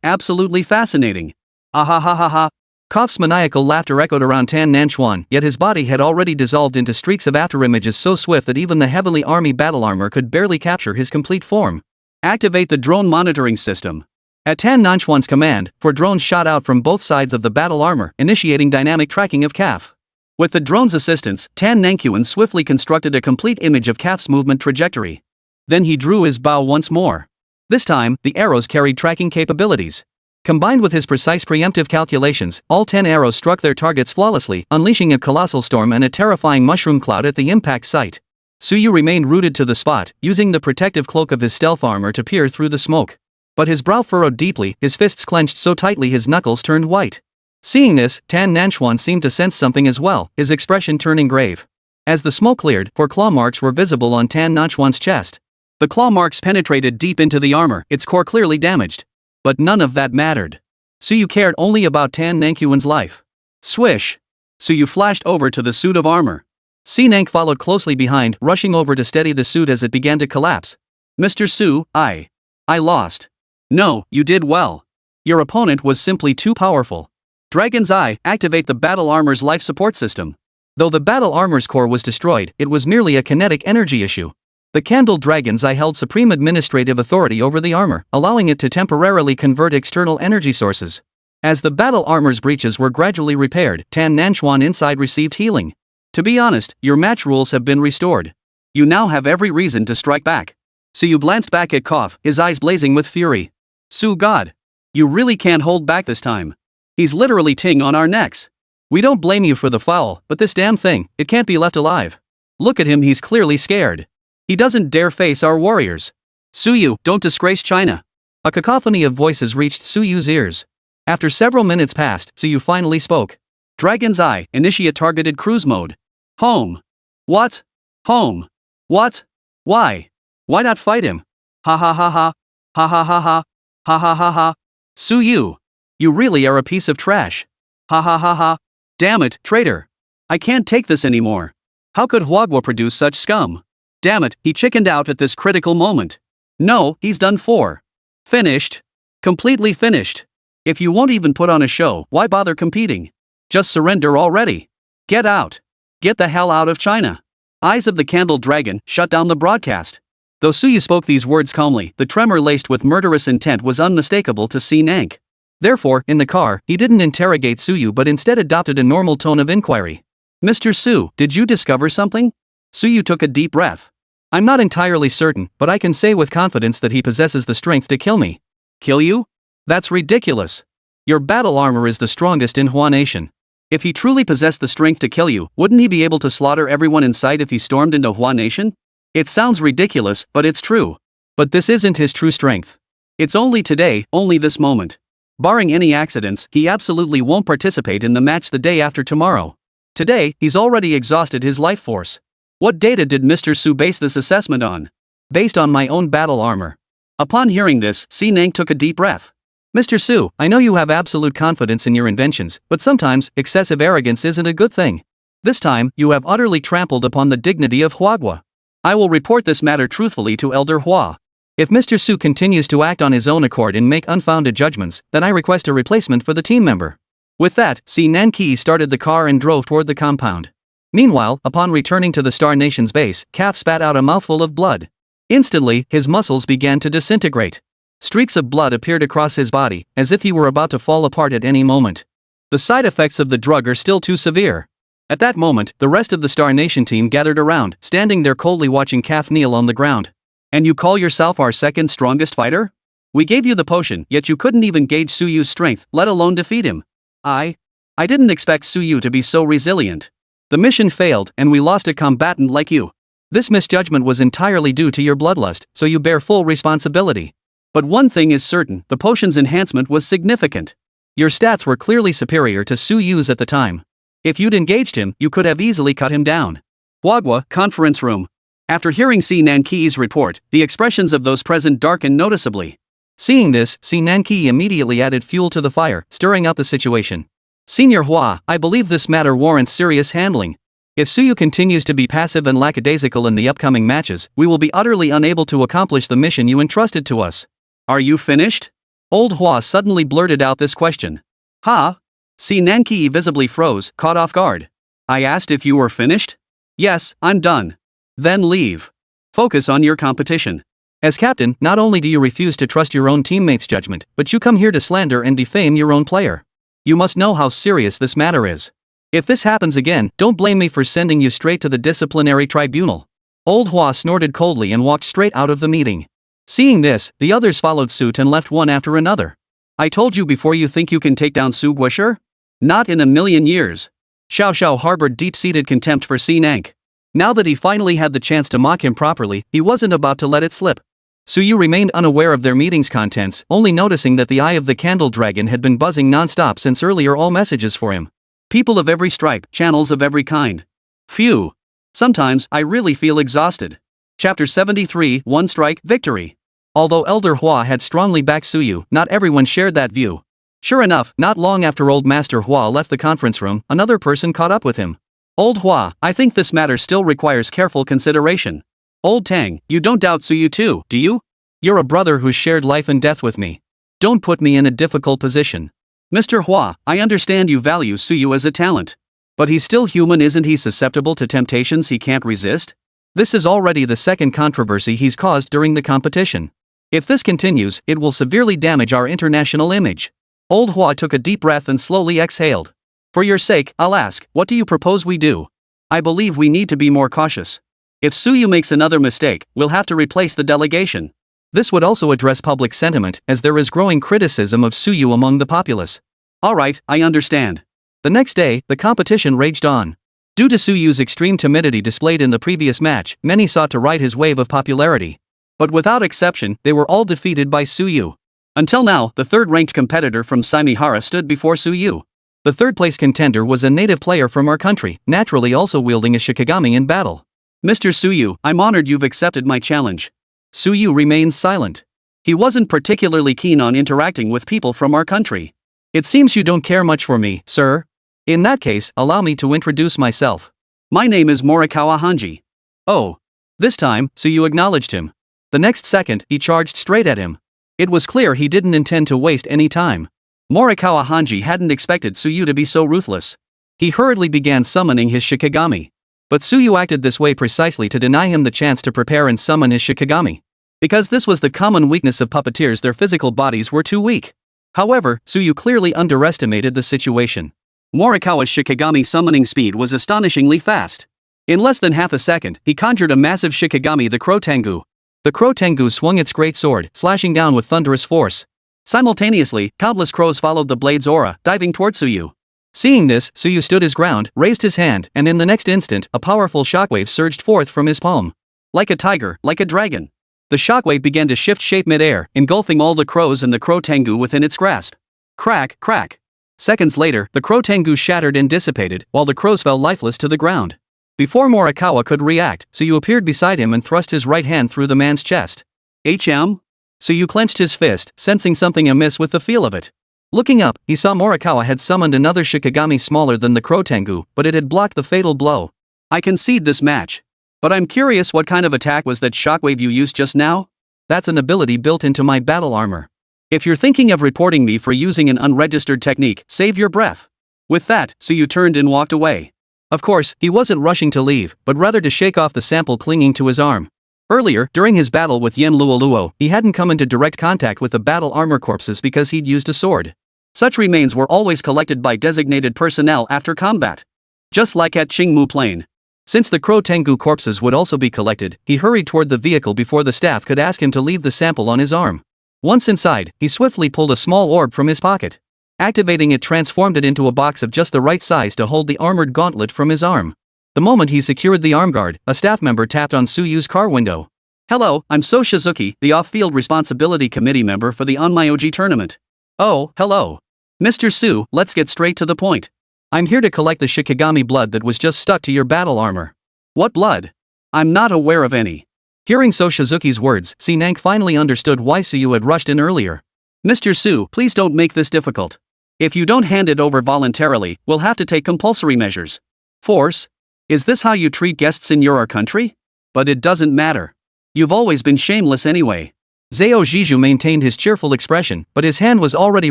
absolutely fascinating. Ah ha ha ha ha. Koff's maniacal laughter echoed around Tan Nanchuan, yet his body had already dissolved into streaks of afterimages so swift that even the Heavenly Army battle armor could barely capture his complete form. Activate the drone monitoring system. At Tan Nanchuan's command, 4 drones shot out from both sides of the battle armor, initiating dynamic tracking of Kaf. With the drone's assistance, Tan Nanchuan swiftly constructed a complete image of Kaf's movement trajectory. Then he drew his bow once more. This time, the arrows carried tracking capabilities. Combined with his precise preemptive calculations, all 10 arrows struck their targets flawlessly, unleashing a colossal storm and a terrifying mushroom cloud at the impact site. Suyu remained rooted to the spot, using the protective cloak of his stealth armor to peer through the smoke. But his brow furrowed deeply, his fists clenched so tightly his knuckles turned white. Seeing this, Tan Nanchuan seemed to sense something as well, his expression turning grave. As the smoke cleared, 4 claw marks were visible on Tan Nanchuan's chest. The claw marks penetrated deep into the armor, its core clearly damaged. But none of that mattered. Suyu cared only about Tan Nanchuan's life. Swish! Suyu flashed over to the suit of armor. Nank followed closely behind, rushing over to steady the suit as it began to collapse. Mr. Su, I lost. No, you did well. Your opponent was simply too powerful. Dragon's Eye, activate the battle armor's life support system. Though the battle armor's core was destroyed, it was merely a kinetic energy issue. The Candle Dragon's Eye held supreme administrative authority over the armor, allowing it to temporarily convert external energy sources. As the battle armor's breaches were gradually repaired, Tan Nanchuan inside received healing. To be honest, your match rules have been restored. You now have every reason to strike back. Suyu glanced back at Koff, his eyes blazing with fury. Su God! You really can't hold back this time. He's literally ting on our necks. We don't blame you for the foul, but this damn thing, it can't be left alive. Look at him, he's clearly scared. He doesn't dare face our warriors. Suyu, don't disgrace China. A cacophony of voices reached Suyu's ears. After several minutes passed, Suyu finally spoke. Dragon's Eye, initiate targeted cruise mode. Home. What? Home. What? Why? Why not fight him? Ha ha ha ha. Ha ha ha ha. Ha ha ha ha. Suyu. You really are a piece of trash. Ha ha ha ha. Damn it, traitor. I can't take this anymore. How could Huagua produce such scum? Damn it, he chickened out at this critical moment. No, he's done for. Finished. Completely finished. If you won't even put on a show, why bother competing? Just surrender already. Get out. Get the hell out of China. Eyes of the Candle Dragon shut down the broadcast. Though Suyu spoke these words calmly, the tremor laced with murderous intent was unmistakable to Si Nank. Therefore, in the car, he didn't interrogate Suyu but instead adopted a normal tone of inquiry. Mr. Su, did you discover something? Suyu took a deep breath. I'm not entirely certain, but I can say with confidence that he possesses the strength to kill me. Kill you? That's ridiculous. Your battle armor is the strongest in Hua Nation. If he truly possessed the strength to kill you, wouldn't he be able to slaughter everyone in sight if he stormed into Hua Nation? It sounds ridiculous, but it's true. But this isn't his true strength. It's only today, only this moment. Barring any accidents, he absolutely won't participate in the match the day after tomorrow. Today, he's already exhausted his life force. What data did Mr. Su base this assessment on? Based on my own battle armor. Upon hearing this, Si Nank took a deep breath. Mr. Su, I know you have absolute confidence in your inventions, but sometimes, excessive arrogance isn't a good thing. This time, you have utterly trampled upon the dignity of Huagua. I will report this matter truthfully to Elder Hua. If Mr. Su continues to act on his own accord and make unfounded judgments, then I request a replacement for the team member. With that, Si Nanki started the car and drove toward the compound. Meanwhile, upon returning to the Star Nation's base, Calf spat out a mouthful of blood. Instantly, his muscles began to disintegrate. Streaks of blood appeared across his body, as if he were about to fall apart at any moment. The side effects of the drug are still too severe. At that moment, the rest of the Star Nation team gathered around, standing there coldly watching Calf kneel on the ground. And you call yourself our second strongest fighter? We gave you the potion, yet you couldn't even gauge Suyu's strength, let alone defeat him. I didn't expect Suyu to be so resilient. The mission failed, and we lost a combatant like you. This misjudgment was entirely due to your bloodlust, so you bear full responsibility. But one thing is certain, the potion's enhancement was significant. Your stats were clearly superior to Suyu's at the time. If you'd engaged him, you could have easily cut him down. Huagua, conference room. After hearing Si Nanki's report, the expressions of those present darkened noticeably. Seeing this, Si Nanki immediately added fuel to the fire, stirring up the situation. Senior Hua, I believe this matter warrants serious handling. If Suyu continues to be passive and lackadaisical in the upcoming matches, we will be utterly unable to accomplish the mission you entrusted to us. Are you finished? Old Hua suddenly blurted out this question. Ha? Si Nanki visibly froze, caught off guard. I asked if you were finished? Yes, I'm done. Then leave. Focus on your competition. As captain, not only do you refuse to trust your own teammates' judgment, but you come here to slander and defame your own player. You must know how serious this matter is. If this happens again, don't blame me for sending you straight to the disciplinary tribunal. Old Hua snorted coldly and walked straight out of the meeting. Seeing this, the others followed suit and left one after another. I told you before, you think you can take down Su Guisher? Not in a million years. Xiao Xiao harbored deep-seated contempt for Si Nank. Now that he finally had the chance to mock him properly, he wasn't about to let it slip. Suyu remained unaware of their meeting's contents, only noticing that the eye of the Candle Dragon had been buzzing non-stop since earlier, all messages for him. People of every stripe, channels of every kind. Phew. Sometimes, I really feel exhausted. Chapter 73, One Strike, Victory. Although Elder Hua had strongly backed Suyu, not everyone shared that view. Sure enough, not long after Old Master Hua left the conference room, another person caught up with him. Old Hua, I think this matter still requires careful consideration. Old Tang, you don't doubt Suyu too, do you? You're a brother who's shared life and death with me. Don't put me in a difficult position. Mr. Hua, I understand you value Suyu as a talent. But he's still human, isn't he susceptible to temptations he can't resist? This is already the second controversy he's caused during the competition. If this continues, it will severely damage our international image. Old Hua took a deep breath and slowly exhaled. For your sake, I'll ask, what do you propose we do? I believe we need to be more cautious. If Suyu makes another mistake, we'll have to replace the delegation. This would also address public sentiment, as there is growing criticism of Suyu among the populace. Alright, I understand. The next day, the competition raged on. Due to Suyu's extreme timidity displayed in the previous match, many sought to ride his wave of popularity. But without exception, they were all defeated by Suyu. Until now, the third-ranked competitor from Saimihara stood before Suyu. The third-place contender was a native player from our country, naturally also wielding a shikigami in battle. Mr. Suyu, I'm honored you've accepted my challenge. Suyu remains silent. He wasn't particularly keen on interacting with people from our country. It seems you don't care much for me, sir. In that case, allow me to introduce myself. My name is Morikawa Hanji. Oh. This time, Suyu acknowledged him. The next second, he charged straight at him. It was clear he didn't intend to waste any time. Morikawa Hanji hadn't expected Tsuyu to be so ruthless. He hurriedly began summoning his Shikigami. But Tsuyu acted this way precisely to deny him the chance to prepare and summon his Shikigami. Because this was the common weakness of puppeteers, their physical bodies were too weak. However, Tsuyu clearly underestimated the situation. Morikawa's Shikigami summoning speed was astonishingly fast. In less than half a second, he conjured a massive Shikigami, the Crow Tengu. The Crow Tengu swung its great sword, slashing down with thunderous force. Simultaneously, countless crows followed the blade's aura, diving toward Tsuyu. Seeing this, Tsuyu stood his ground, raised his hand, and in the next instant, a powerful shockwave surged forth from his palm. Like a tiger, like a dragon. The shockwave began to shift shape mid-air, engulfing all the crows and the Crow Tengu within its grasp. Crack, crack. Seconds later, the Crow Tengu shattered and dissipated, while the crows fell lifeless to the ground. Before Morikawa could react, Tsuyu appeared beside him and thrust his right hand through the man's chest. HM? Tsuyu clenched his fist, sensing something amiss with the feel of it. Looking up, he saw Morikawa had summoned another Shikigami smaller than the Crow Tengu, but it had blocked the fatal blow. I concede this match. But I'm curious, what kind of attack was that shockwave you used just now? That's an ability built into my battle armor. If you're thinking of reporting me for using an unregistered technique, save your breath. With that, Tsuyu turned and walked away. Of course, he wasn't rushing to leave, but rather to shake off the sample clinging to his arm. Earlier, during his battle with Yen Luoluo, he hadn't come into direct contact with the battle armor corpses because he'd used a sword. Such remains were always collected by designated personnel after combat. Just like at Qingmu Plain. Since the Crow Tengu corpses would also be collected, he hurried toward the vehicle before the staff could ask him to leave the sample on his arm. Once inside, he swiftly pulled a small orb from his pocket. Activating it transformed it into a box of just the right size to hold the armored gauntlet from his arm. The moment he secured the arm guard, a staff member tapped on Tsuyu's car window. Hello, I'm So Shizuki, the off-field responsibility committee member for the Onmyoji tournament. Oh, hello. Mr. Su, let's get straight to the point. I'm here to collect the Shikigami blood that was just stuck to your battle armor. What blood? I'm not aware of any. Hearing So Shizuki's words, Sinank finally understood why Tsuyu had rushed in earlier. Mr. Su, please don't make this difficult. If you don't hand it over voluntarily, we'll have to take compulsory measures. Force? Is this how you treat guests in your country? But it doesn't matter. You've always been shameless anyway. Zhao Zhizhu maintained his cheerful expression, but his hand was already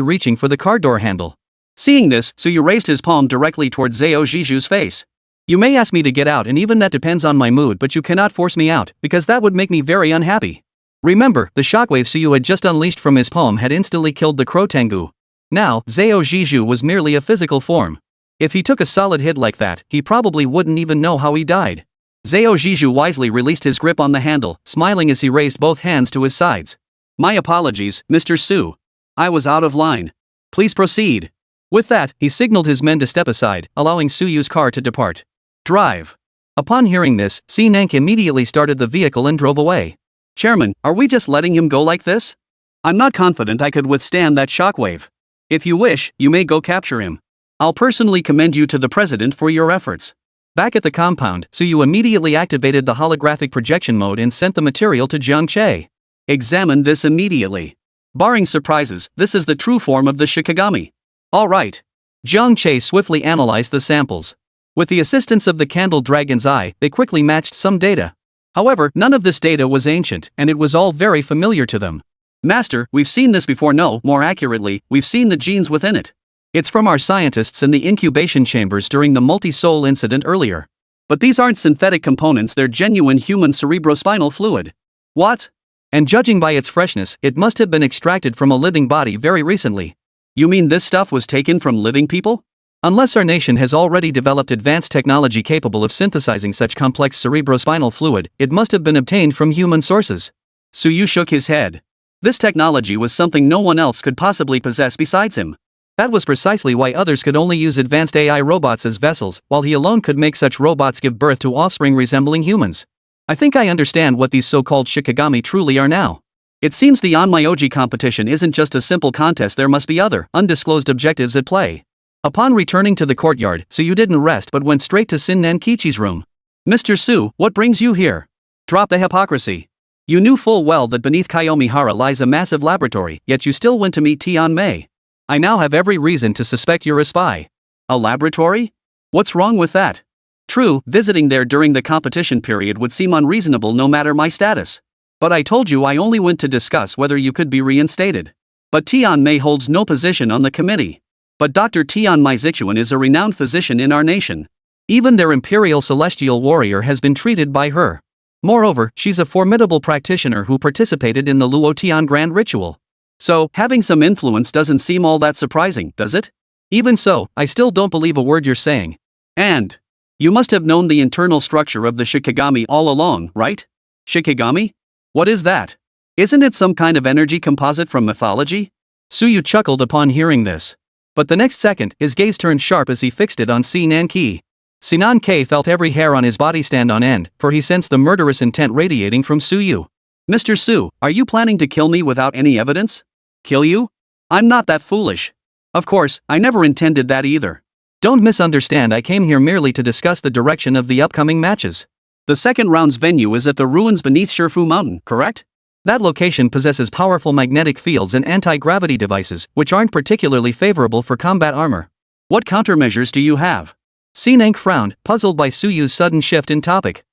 reaching for the car door handle. Seeing this, Tsuyu raised his palm directly towards Zhao Zhizhu's face. You may ask me to get out, and even that depends on my mood, but you cannot force me out, because that would make me very unhappy. Remember, the shockwave Tsuyu had just unleashed from his palm had instantly killed the Crow Tengu. Now, Zhao Zhizhu was merely a physical form. If he took a solid hit like that, he probably wouldn't even know how he died. Zhao Zhizhu wisely released his grip on the handle, smiling as he raised both hands to his sides. My apologies, Mr. Su. I was out of line. Please proceed. With that, he signaled his men to step aside, allowing Tsuyu's car to depart. Drive. Upon hearing this, Sinank immediately started the vehicle and drove away. Chairman, are we just letting him go like this? I'm not confident I could withstand that shockwave. If you wish, you may go capture him. I'll personally commend you to the president for your efforts. Back at the compound, Tsuyu immediately activated the holographic projection mode and sent the material to Jiang Che. Examine this immediately. Barring surprises, this is the true form of the Shikigami. Alright. Jiang Che swiftly analyzed the samples. With the assistance of the candle dragon's eye, they quickly matched some data. However, none of this data was ancient, and it was all very familiar to them. Master, we've seen this before. No, more accurately, we've seen the genes within it. It's from our scientists in the incubation chambers during the multi-soul incident earlier. But these aren't synthetic components, they're genuine human cerebrospinal fluid. What? And judging by its freshness, it must have been extracted from a living body very recently. You mean this stuff was taken from living people? Unless our nation has already developed advanced technology capable of synthesizing such complex cerebrospinal fluid, it must have been obtained from human sources. Tsuyu shook his head. This technology was something no one else could possibly possess besides him. That was precisely why others could only use advanced AI robots as vessels, while he alone could make such robots give birth to offspring resembling humans. I think I understand what these so-called Shikigami truly are now. It seems the Onmyoji competition isn't just a simple contest, there must be other, undisclosed objectives at play. Upon returning to the courtyard, Tsuyu didn't rest but went straight to Sinnen Kichi's room. Mr. Su, what brings you here? Drop the hypocrisy. You knew full well that beneath Kayomihara lies a massive laboratory, yet you still went to meet Tian Mei. I now have every reason to suspect you're a spy. A laboratory? What's wrong with that? True, visiting there during the competition period would seem unreasonable no matter my status. But I told you I only went to discuss whether you could be reinstated. But Tianmei holds no position on the committee. But Dr. Tianmei is a renowned physician in our nation. Even their imperial celestial warrior has been treated by her. Moreover, she's a formidable practitioner who participated in the Luotian Grand Ritual. So, having some influence doesn't seem all that surprising, does it? Even so, I still don't believe a word you're saying. And you must have known the internal structure of the Shikigami all along, right? Shikigami? What is that? Isn't it some kind of energy composite from mythology? Suyu chuckled upon hearing this. But the next second, his gaze turned sharp as he fixed it on Sinan Ki. Sinan K felt every hair on his body stand on end, for he sensed the murderous intent radiating from Suyu. Mr. Su, are you planning to kill me without any evidence? Kill you? I'm not that foolish. Of course, I never intended that either. Don't misunderstand, I came here merely to discuss the direction of the upcoming matches. The second round's venue is at the ruins beneath Shifu Mountain, correct? That location possesses powerful magnetic fields and anti-gravity devices, which aren't particularly favorable for combat armor. What countermeasures do you have? Sinank frowned, puzzled by Suyu's sudden shift in topic.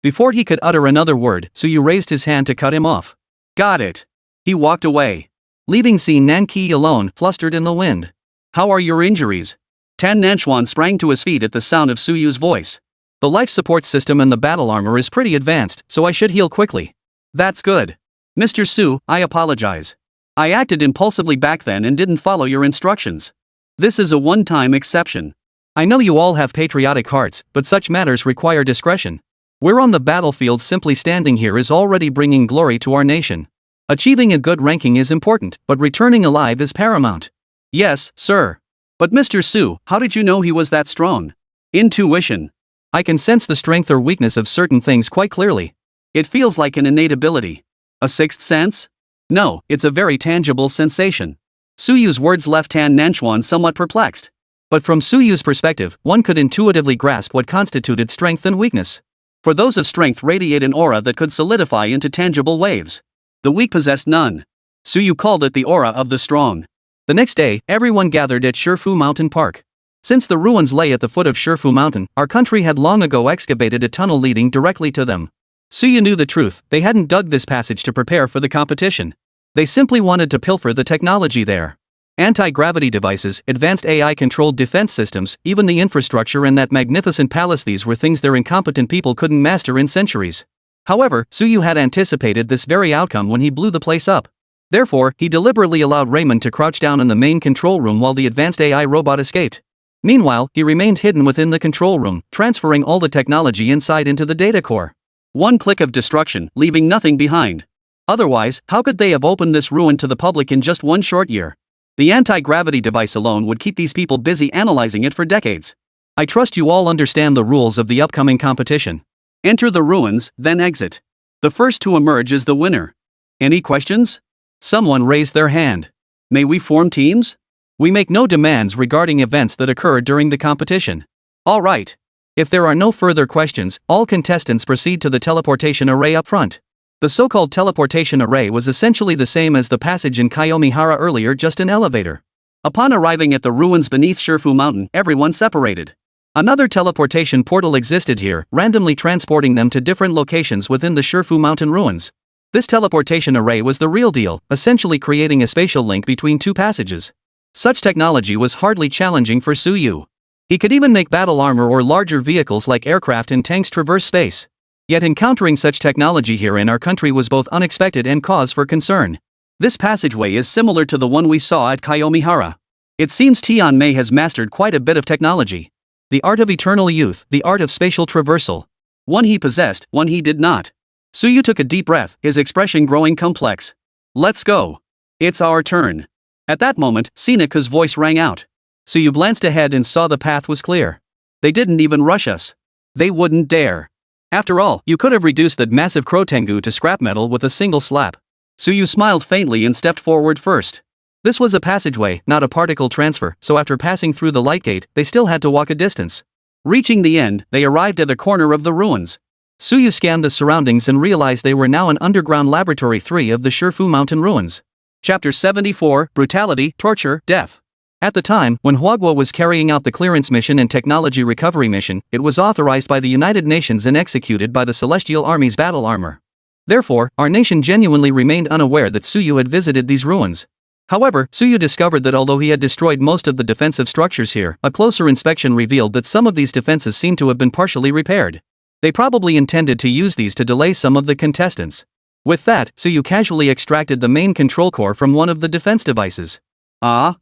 Before he could utter another word, Suyu raised his hand to cut him off. Got it. He walked away, leaving Sinan Ki alone, flustered in the wind. How are your injuries? Tan Nanchuan sprang to his feet at the sound of Suyu's voice. The life support system and the battle armor is pretty advanced, so I should heal quickly. That's good. Mr. Su, I apologize. I acted impulsively back then and didn't follow your instructions. This is a one-time exception. I know you all have patriotic hearts, but such matters require discretion. We're on the battlefield, simply standing here is already bringing glory to our nation. Achieving a good ranking is important, but returning alive is paramount. Yes, sir. But Mr. Su, how did you know he was that strong? Intuition. I can sense the strength or weakness of certain things quite clearly. It feels like an innate ability. A sixth sense? No, it's a very tangible sensation. Suyu's words left Tan Nanchuan somewhat perplexed. But from Suyu's perspective, one could intuitively grasp what constituted strength and weakness. For those of strength radiate an aura that could solidify into tangible waves. The weak possessed none. Suyu called it the aura of the strong. The next day, everyone gathered at Shifu Mountain Park. Since the ruins lay at the foot of Shifu Mountain, our country had long ago excavated a tunnel leading directly to them. Suyu knew the truth, they hadn't dug this passage to prepare for the competition. They simply wanted to pilfer the technology there. Anti-gravity devices, advanced AI-controlled defense systems, even the infrastructure in that magnificent palace, these were things their incompetent people couldn't master in centuries. However, Suyu had anticipated this very outcome when he blew the place up. Therefore, he deliberately allowed Raymond to crouch down in the main control room while the advanced AI robot escaped. Meanwhile, he remained hidden within the control room, transferring all the technology inside into the data core. One click of destruction, leaving nothing behind. Otherwise, how could they have opened this ruin to the public in just one short year? The anti-gravity device alone would keep these people busy analyzing it for decades. I trust you all understand the rules of the upcoming competition. Enter the ruins, then exit. The first to emerge is the winner. Any questions? Someone raised their hand. May we form teams? We make no demands regarding events that occur during the competition. All right. If there are no further questions, all contestants proceed to the teleportation array up front. The so-called teleportation array was essentially the same as the passage in Kayomihara earlier, just an elevator. Upon arriving at the ruins beneath Shifu Mountain, everyone separated. Another teleportation portal existed here, randomly transporting them to different locations within the Shifu Mountain ruins. This teleportation array was the real deal, essentially creating a spatial link between two passages. Such technology was hardly challenging for Suyu. He could even make battle armor or larger vehicles like aircraft and tanks traverse space. Yet encountering such technology here in our country was both unexpected and cause for concern. This passageway is similar to the one we saw at Kayomihara. It seems Tianmei has mastered quite a bit of technology. The art of eternal youth, the art of spatial traversal. One he possessed, one he did not. Suyu took a deep breath, his expression growing complex. Let's go. It's our turn. At that moment, Sinaka's voice rang out. Suyu glanced ahead and saw the path was clear. They didn't even rush us. They wouldn't dare. After all, you could have reduced that massive Krotengu to scrap metal with a single slap. Suyu smiled faintly and stepped forward first. This was a passageway, not a particle transfer, so after passing through the light gate, they still had to walk a distance. Reaching the end, they arrived at the corner of the ruins. Suyu scanned the surroundings and realized they were now in underground laboratory 3 of the Shifu Mountain ruins. Chapter 74, Brutality, Torture, Death. At the time, when Huaguo was carrying out the clearance mission and technology recovery mission, it was authorized by the United Nations and executed by the Celestial Army's battle armor. Therefore, our nation genuinely remained unaware that Suyu had visited these ruins. However, Suyu discovered that although he had destroyed most of the defensive structures here, a closer inspection revealed that some of these defenses seemed to have been partially repaired. They probably intended to use these to delay some of the contestants. With that, Suyu casually extracted the main control core from one of the defense devices.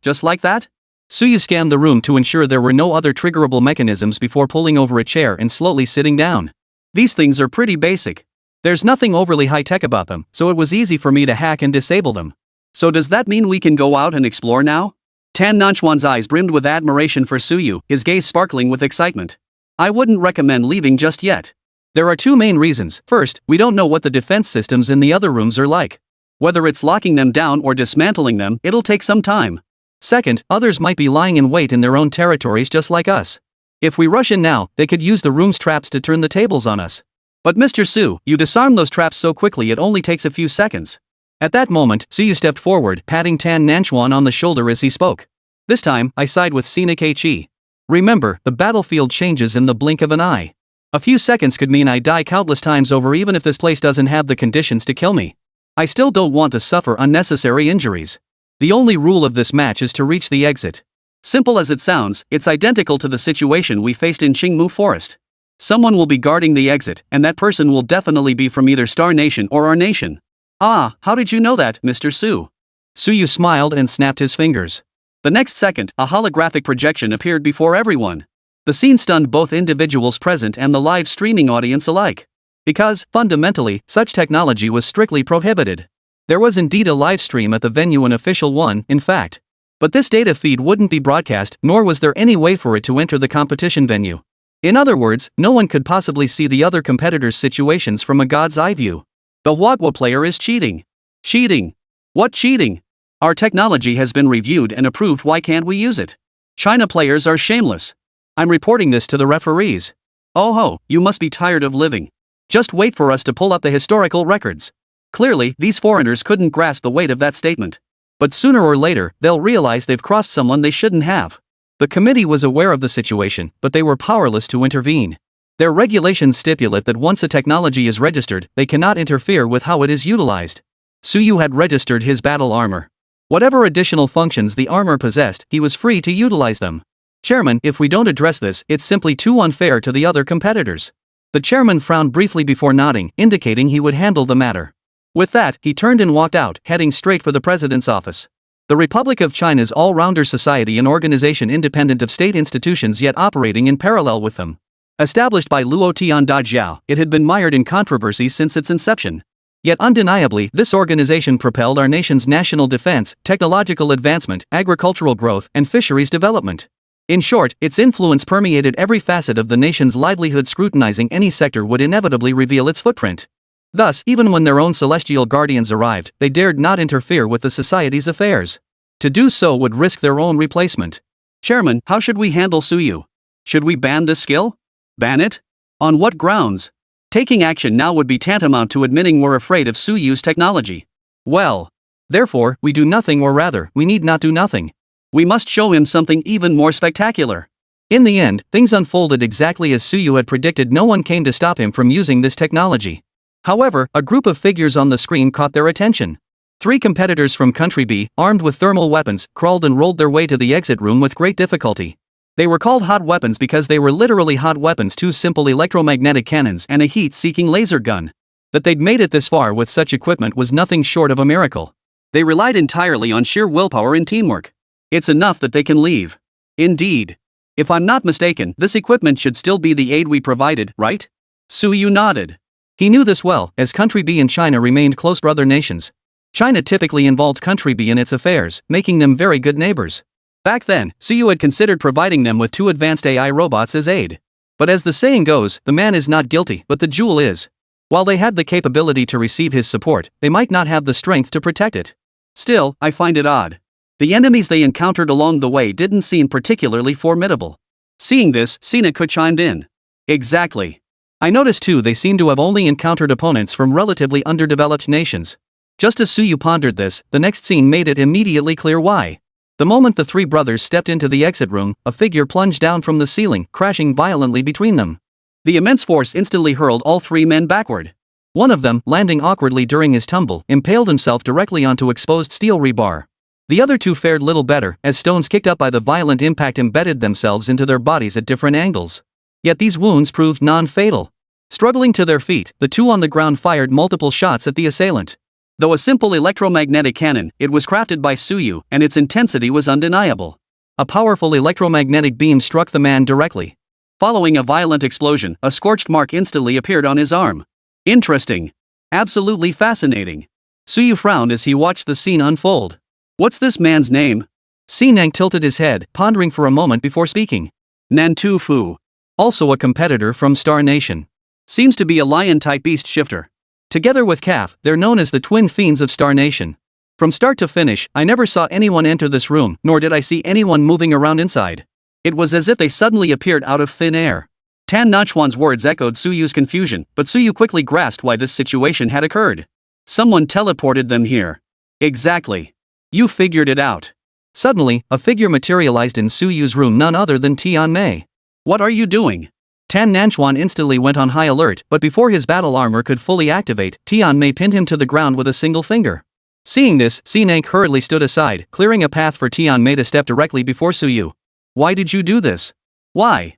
Just like that? Suyu scanned the room to ensure there were no other triggerable mechanisms before pulling over a chair and slowly sitting down. These things are pretty basic. There's nothing overly high-tech about them, so it was easy for me to hack and disable them. So does that mean we can go out and explore now? Tan Nanchuan's eyes brimmed with admiration for Suyu, his gaze sparkling with excitement. I wouldn't recommend leaving just yet. There are two main reasons. First, we don't know what the defense systems in the other rooms are like. Whether it's locking them down or dismantling them, it'll take some time. Second, others might be lying in wait in their own territories just like us. If we rush in now, they could use the room's traps to turn the tables on us. But Mr. Su, you disarm those traps so quickly it only takes a few seconds. At that moment, Suyu stepped forward, patting Tan Nanchuan on the shoulder as he spoke. This time, I side with Sina Keiichi. Remember, the battlefield changes in the blink of an eye. A few seconds could mean I die countless times over even if this place doesn't have the conditions to kill me. I still don't want to suffer unnecessary injuries. The only rule of this match is to reach the exit. Simple as it sounds, it's identical to the situation we faced in Qingmu Forest. Someone will be guarding the exit, and that person will definitely be from either Star Nation or our nation. How did you know that, Mr. Su? Suyu smiled and snapped his fingers. The next second, a holographic projection appeared before everyone. The scene stunned both individuals present and the live streaming audience alike. Because, fundamentally, such technology was strictly prohibited. There was indeed a live stream at the venue, an official one, in fact. But this data feed wouldn't be broadcast, nor was there any way for it to enter the competition venue. In other words, no one could possibly see the other competitors' situations from a god's eye view. The Wagwa player is cheating. Cheating? What cheating? Our technology has been reviewed and approved, why can't we use it? China players are shameless. I'm reporting this to the referees. Oh ho, you must be tired of living. Just wait for us to pull up the historical records. Clearly, these foreigners couldn't grasp the weight of that statement. But sooner or later, they'll realize they've crossed someone they shouldn't have. The committee was aware of the situation, but they were powerless to intervene. Their regulations stipulate that once a technology is registered, they cannot interfere with how it is utilized. Suyu had registered his battle armor. Whatever additional functions the armor possessed, he was free to utilize them. Chairman, if we don't address this, it's simply too unfair to the other competitors. The chairman frowned briefly before nodding, indicating he would handle the matter. With that, he turned and walked out, heading straight for the president's office. The Republic of China's all-rounder society, an organization independent of state institutions yet operating in parallel with them. Established by Luo Tiandajiao, it had been mired in controversy since its inception. Yet undeniably, this organization propelled our nation's national defense, technological advancement, agricultural growth, and fisheries development. In short, its influence permeated every facet of the nation's livelihood. Scrutinizing any sector would inevitably reveal its footprint. Thus, even when their own celestial guardians arrived, they dared not interfere with the society's affairs. To do so would risk their own replacement. Chairman, how should we handle Suyu? Should we ban this skill? Ban it? On what grounds? Taking action now would be tantamount to admitting we're afraid of Suyu's technology. Well, therefore, we do nothing, or rather, we need not do nothing. We must show him something even more spectacular. In the end, things unfolded exactly as Suyu had predicted. No one came to stop him from using this technology. However, a group of figures on the screen caught their attention. 3 competitors from Country B, armed with thermal weapons, crawled and rolled their way to the exit room with great difficulty. They were called hot weapons because they were literally hot weapons, 2 simple electromagnetic cannons and a heat-seeking laser gun. That they'd made it this far with such equipment was nothing short of a miracle. They relied entirely on sheer willpower and teamwork. It's enough that they can leave. Indeed. If I'm not mistaken, this equipment should still be the aid we provided, right? Suyu nodded. He knew this well, as Country B and China remained close brother nations. China typically involved Country B in its affairs, making them very good neighbors. Back then, Suyu had considered providing them with 2 advanced AI robots as aid. But as the saying goes, the man is not guilty, but the jewel is. While they had the capability to receive his support, they might not have the strength to protect it. Still, I find it odd. The enemies they encountered along the way didn't seem particularly formidable. Seeing this, Sina chimed in. Exactly. I noticed too they seem to have only encountered opponents from relatively underdeveloped nations. Just as Suyu pondered this, the next scene made it immediately clear why. The moment the 3 brothers stepped into the exit room, a figure plunged down from the ceiling, crashing violently between them. The immense force instantly hurled all 3 men backward. One of them, landing awkwardly during his tumble, impaled himself directly onto exposed steel rebar. The other two fared little better, as stones kicked up by the violent impact embedded themselves into their bodies at different angles. Yet these wounds proved non-fatal. Struggling to their feet, the two on the ground fired multiple shots at the assailant. Though a simple electromagnetic cannon, it was crafted by Suyu, and its intensity was undeniable. A powerful electromagnetic beam struck the man directly. Following a violent explosion, a scorched mark instantly appeared on his arm. Interesting. Absolutely fascinating. Suyu frowned as he watched the scene unfold. What's this man's name? Sinang tilted his head, pondering for a moment before speaking. Nantu Fu. Also a competitor from Star Nation. Seems to be a lion-type beast shifter. Together with Calf, they're known as the Twin Fiends of Star Nation. From start to finish, I never saw anyone enter this room, nor did I see anyone moving around inside. It was as if they suddenly appeared out of thin air. Tan Nachwan's words echoed Suyu's confusion, but Suyu quickly grasped why this situation had occurred. Someone teleported them here. Exactly. You figured it out. Suddenly, a figure materialized in Suyu's room, none other than Tian Mei. What are you doing? Tan Nanchuan instantly went on high alert, but before his battle armor could fully activate, Tian Mei pinned him to the ground with a single finger. Seeing this, Sinang hurriedly stood aside, clearing a path for Tian Mei to step directly before Suyu. Why did you do this? Why?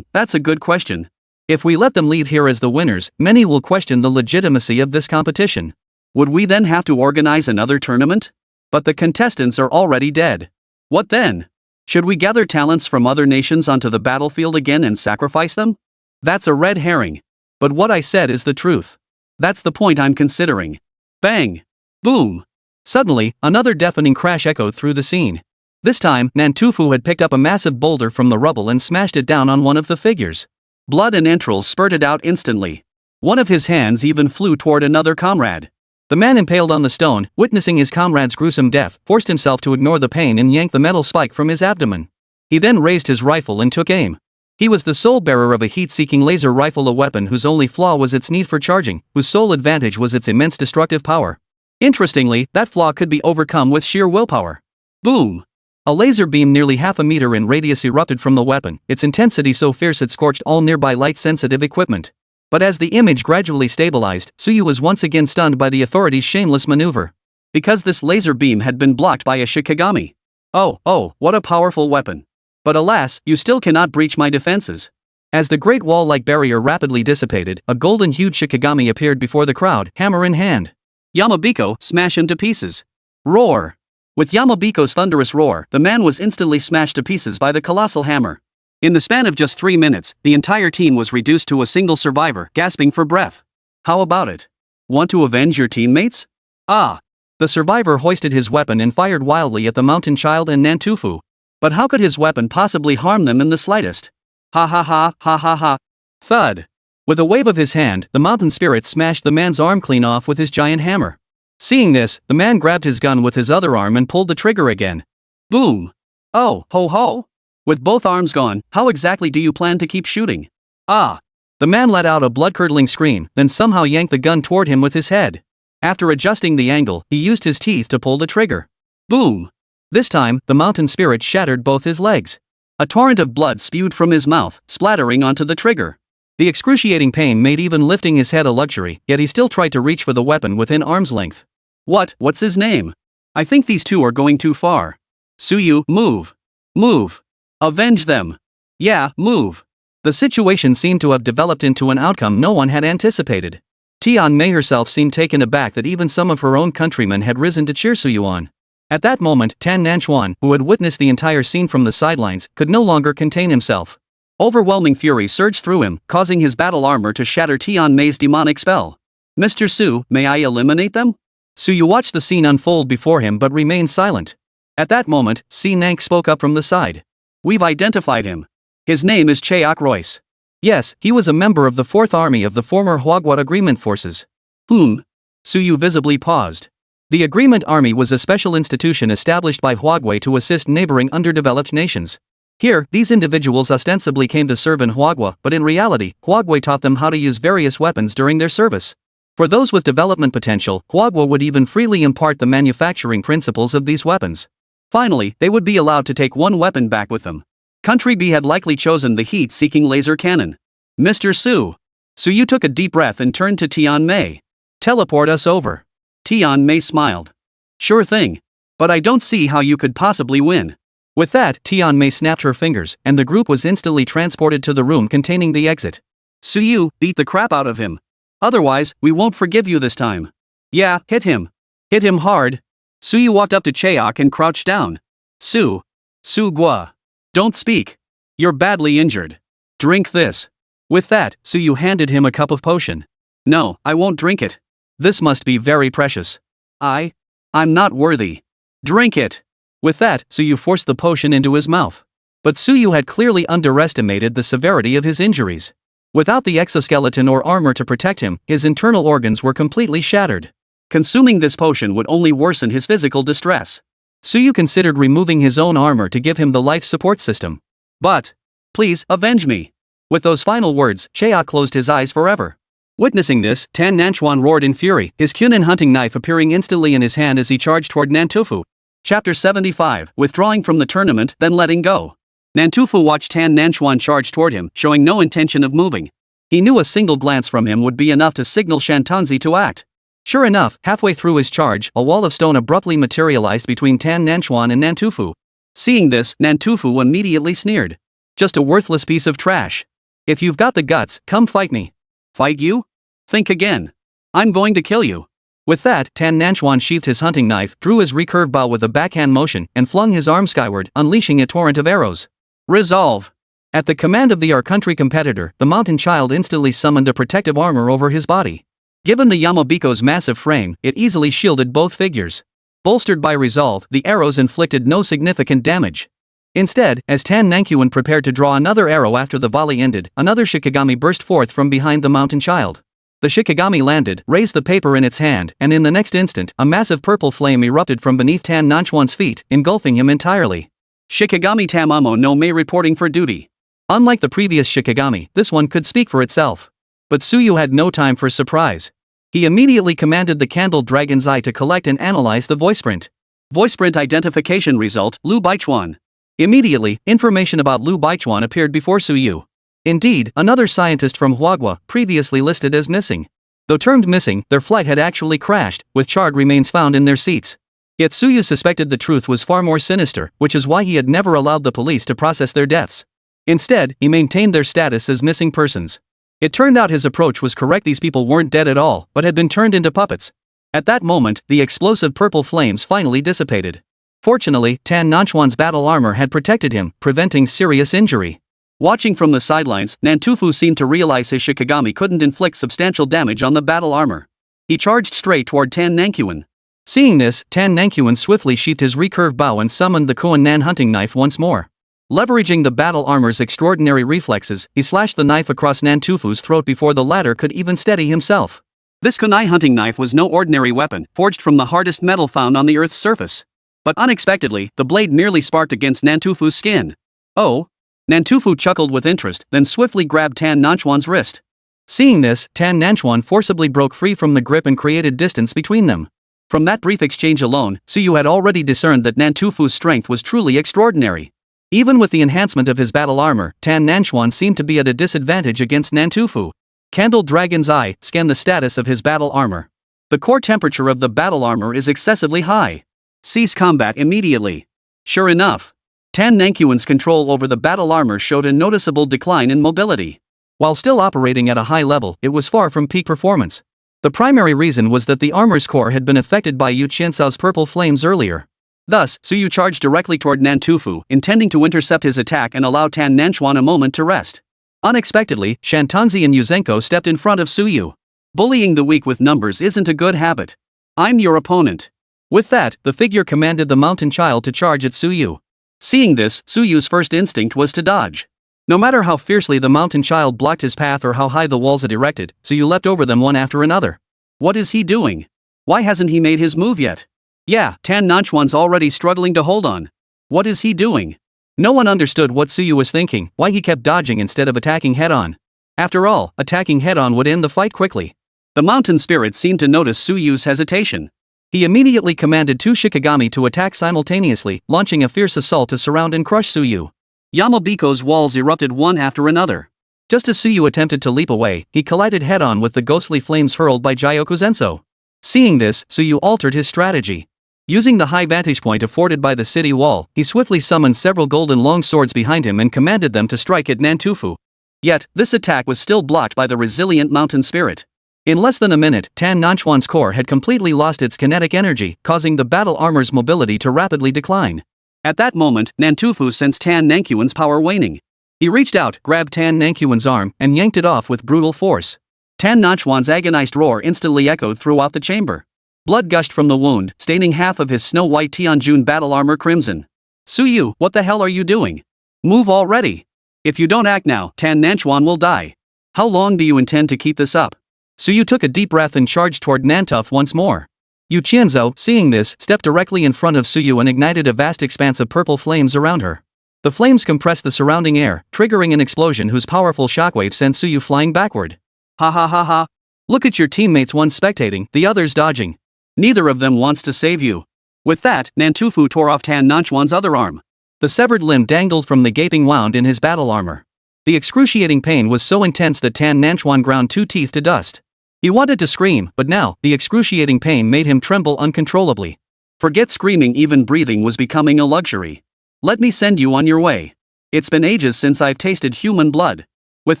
That's a good question. If we let them leave here as the winners, many will question the legitimacy of this competition. Would we then have to organize another tournament? But the contestants are already dead. What then? Should we gather talents from other nations onto the battlefield again and sacrifice them? That's a red herring. But what I said is the truth. That's the point I'm considering. Bang! Boom! Suddenly, another deafening crash echoed through the scene. This time, Nantufu had picked up a massive boulder from the rubble and smashed it down on one of the figures. Blood and entrails spurted out instantly. One of his hands even flew toward another comrade. The man impaled on the stone, witnessing his comrade's gruesome death, forced himself to ignore the pain and yank the metal spike from his abdomen. He then raised his rifle and took aim. He was the sole bearer of a heat-seeking laser rifle, a weapon whose only flaw was its need for charging, whose sole advantage was its immense destructive power. Interestingly, that flaw could be overcome with sheer willpower. Boom! A laser beam nearly half a meter in radius erupted from the weapon, its intensity so fierce it scorched all nearby light-sensitive equipment. But as the image gradually stabilized, Suyu was once again stunned by the authorities' shameless maneuver. Because this laser beam had been blocked by a Shikigami. Oh, what a powerful weapon. But alas, you still cannot breach my defenses. As the great wall-like barrier rapidly dissipated, a golden-hued Shikigami appeared before the crowd, hammer in hand. Yamabiko, smash him to pieces. Roar! With Yamabiko's thunderous roar, the man was instantly smashed to pieces by the colossal hammer. In the span of just 3 minutes, the entire team was reduced to a single survivor, gasping for breath. How about it? Want to avenge your teammates? Ah! The survivor hoisted his weapon and fired wildly at the mountain child and Nantufu. But how could his weapon possibly harm them in the slightest? Ha ha ha ha ha ha. Thud! With a wave of his hand, the mountain spirit smashed the man's arm clean off with his giant hammer. Seeing this, the man grabbed his gun with his other arm and pulled the trigger again. Boom! Oh, ho ho! With both arms gone, how exactly do you plan to keep shooting? Ah! The man let out a blood-curdling scream, then somehow yanked the gun toward him with his head. After adjusting the angle, he used his teeth to pull the trigger. Boom! This time, the mountain spirit shattered both his legs. A torrent of blood spewed from his mouth, splattering onto the trigger. The excruciating pain made even lifting his head a luxury, yet he still tried to reach for the weapon within arm's length. What's his name? I think these two are going too far. Suyu, move! Move! Avenge them! Yeah, move! The situation seemed to have developed into an outcome no one had anticipated. Tian Mei herself seemed taken aback that even some of her own countrymen had risen to cheer Suyu on. At that moment, Tan Nanchuan, who had witnessed the entire scene from the sidelines, could no longer contain himself. Overwhelming fury surged through him, causing his battle armor to shatter Tian Mei's demonic spell. Mr. Su, may I eliminate them? Suyu watched the scene unfold before him but remained silent. At that moment, Si Nank spoke up from the side. We've identified him. His name is Cheok Royce. Yes, he was a member of the 4th Army of the former Huaguat Agreement Forces. Suyu visibly paused. The Agreement Army was a special institution established by Huaguay to assist neighboring underdeveloped nations. Here, these individuals ostensibly came to serve in Huagua, but in reality, Huaguay taught them how to use various weapons during their service. For those with development potential, Huagua would even freely impart the manufacturing principles of these weapons. Finally, they would be allowed to take one weapon back with them. Country B had likely chosen the heat-seeking laser cannon. Mr. Su. Suyu took a deep breath and turned to Tianmei. Teleport us over. Tianmei smiled. Sure thing. But I don't see how you could possibly win. With that, Tianmei snapped her fingers, and the group was instantly transported to the room containing the exit. Suyu, beat the crap out of him. Otherwise, we won't forgive you this time. Yeah, hit him. Hit him hard. Suyu walked up to Chaeok and crouched down. Su Gua. Don't speak. You're badly injured. Drink this. With that, Suyu handed him a cup of potion. No, I won't drink it. This must be very precious. I'm not worthy. Drink it. With that, Suyu forced the potion into his mouth. But Suyu had clearly underestimated the severity of his injuries. Without the exoskeleton or armor to protect him, his internal organs were completely shattered. Consuming this potion would only worsen his physical distress. Suyu considered removing his own armor to give him the life support system. But, please, avenge me. With those final words, Chaeok closed his eyes forever. Witnessing this, Tan Nanchuan roared in fury, his Kunin hunting knife appearing instantly in his hand as he charged toward Nantufu. Chapter 75, withdrawing from the tournament, then letting go. Nantufu watched Tan Nanchuan charge toward him, showing no intention of moving. He knew a single glance from him would be enough to signal Shantanzi to act. Sure enough, halfway through his charge, a wall of stone abruptly materialized between Tan Nanchuan and Nantufu. Seeing this, Nantufu immediately sneered. Just a worthless piece of trash. If you've got the guts, come fight me. Fight you? Think again. I'm going to kill you. With that, Tan Nanchuan sheathed his hunting knife, drew his recurve bow with a backhand motion, and flung his arm skyward, unleashing a torrent of arrows. Resolve. At the command of our country competitor, the mountain child instantly summoned a protective armor over his body. Given the Yamabiko's massive frame, it easily shielded both figures. Bolstered by resolve, the arrows inflicted no significant damage. Instead, as Tan Nanchuan prepared to draw another arrow after the volley ended, another Shikigami burst forth from behind the mountain child. The Shikigami landed, raised the paper in its hand, and in the next instant, a massive purple flame erupted from beneath Tan Nanchuan's feet, engulfing him entirely. Shikigami Tamamo no Mei reporting for duty. Unlike the previous Shikigami, this one could speak for itself. But Suyu had no time for surprise. He immediately commanded the candled dragon's eye to collect and analyze the voiceprint. Voiceprint identification result, Lu Baichuan. Immediately, information about Lu Baichuan appeared before Suyu. Indeed, another scientist from Huagua, previously listed as missing. Though termed missing, their flight had actually crashed, with charred remains found in their seats. Yet Suyu suspected the truth was far more sinister, which is why he had never allowed the police to process their deaths. Instead, he maintained their status as missing persons. It turned out his approach was correct. These people weren't dead at all, but had been turned into puppets. At that moment, the explosive purple flames finally dissipated. Fortunately, Tan Nanchuan's battle armor had protected him, preventing serious injury. Watching from the sidelines, Nantufu seemed to realize his Shikigami couldn't inflict substantial damage on the battle armor. He charged straight toward Tan Nanchuan. Seeing this, Tan Nanchuan swiftly sheathed his recurve bow and summoned the Kuan Nan hunting knife once more. Leveraging the battle armor's extraordinary reflexes, he slashed the knife across Nantufu's throat before the latter could even steady himself. This kunai hunting knife was no ordinary weapon, forged from the hardest metal found on the Earth's surface. But unexpectedly, the blade nearly sparked against Nantufu's skin. Oh! Nantufu chuckled with interest, then swiftly grabbed Tan Nanchuan's wrist. Seeing this, Tan Nanchuan forcibly broke free from the grip and created distance between them. From that brief exchange alone, Suyu had already discerned that Nantufu's strength was truly extraordinary. Even with the enhancement of his battle armor, Tan Nanchuan seemed to be at a disadvantage against Nantufu. Candled Dragon's Eye scanned the status of his battle armor. The core temperature of the battle armor is excessively high. Cease combat immediately. Sure enough, Tan Nanchuan's control over the battle armor showed a noticeable decline in mobility. While still operating at a high level, it was far from peak performance. The primary reason was that the armor's core had been affected by Yu Qiansao's purple flames earlier. Thus, Suyu charged directly toward Nantufu, intending to intercept his attack and allow Tan Nanchuan a moment to rest. Unexpectedly, Shantanzi and Yuzenko stepped in front of Suyu. Bullying the weak with numbers isn't a good habit. I'm your opponent. With that, the figure commanded the mountain child to charge at Suyu. Seeing this, Suyu's first instinct was to dodge. No matter how fiercely the mountain child blocked his path or how high the walls had erected, Suyu leapt over them one after another. What is he doing? Why hasn't he made his move yet? Yeah, Tan Nanchuan's already struggling to hold on. What is he doing? No one understood what Suyu was thinking, why he kept dodging instead of attacking head-on. After all, attacking head-on would end the fight quickly. The mountain spirit seemed to notice Suyu's hesitation. He immediately commanded two Shikigami to attack simultaneously, launching a fierce assault to surround and crush Suyu. Yamabiko's walls erupted one after another. Just as Suyu attempted to leap away, he collided head-on with the ghostly flames hurled by Gyokuzensou. Seeing this, Suyu altered his strategy. Using the high vantage point afforded by the city wall, he swiftly summoned several golden long swords behind him and commanded them to strike at Nantufu. Yet, this attack was still blocked by the resilient mountain spirit. In less than a minute, Tan Nanchuan's core had completely lost its kinetic energy, causing the battle armor's mobility to rapidly decline. At that moment, Nantufu sensed Tan Nanquan's power waning. He reached out, grabbed Tan Nanquan's arm, and yanked it off with brutal force. Tan Nanchuan's agonized roar instantly echoed throughout the chamber. Blood gushed from the wound, staining half of his snow-white Tianjun battle armor crimson. Suyu, what the hell are you doing? Move already! If you don't act now, Tan Nanchuan will die. How long do you intend to keep this up? Suyu took a deep breath and charged toward Nantuf once more. Yu Qianzhou, seeing this, stepped directly in front of Suyu and ignited a vast expanse of purple flames around her. The flames compressed the surrounding air, triggering an explosion whose powerful shockwave sent Suyu flying backward. Ha ha ha ha! Look at your teammates, one spectating, the others dodging. Neither of them wants to save you. With that, Nantufu tore off Tan Nanchuan's other arm. The severed limb dangled from the gaping wound in his battle armor. The excruciating pain was so intense that Tan Nanchuan ground 2 teeth to dust. He wanted to scream, but now, the excruciating pain made him tremble uncontrollably. Forget screaming, even breathing was becoming a luxury. Let me send you on your way. It's been ages since I've tasted human blood. With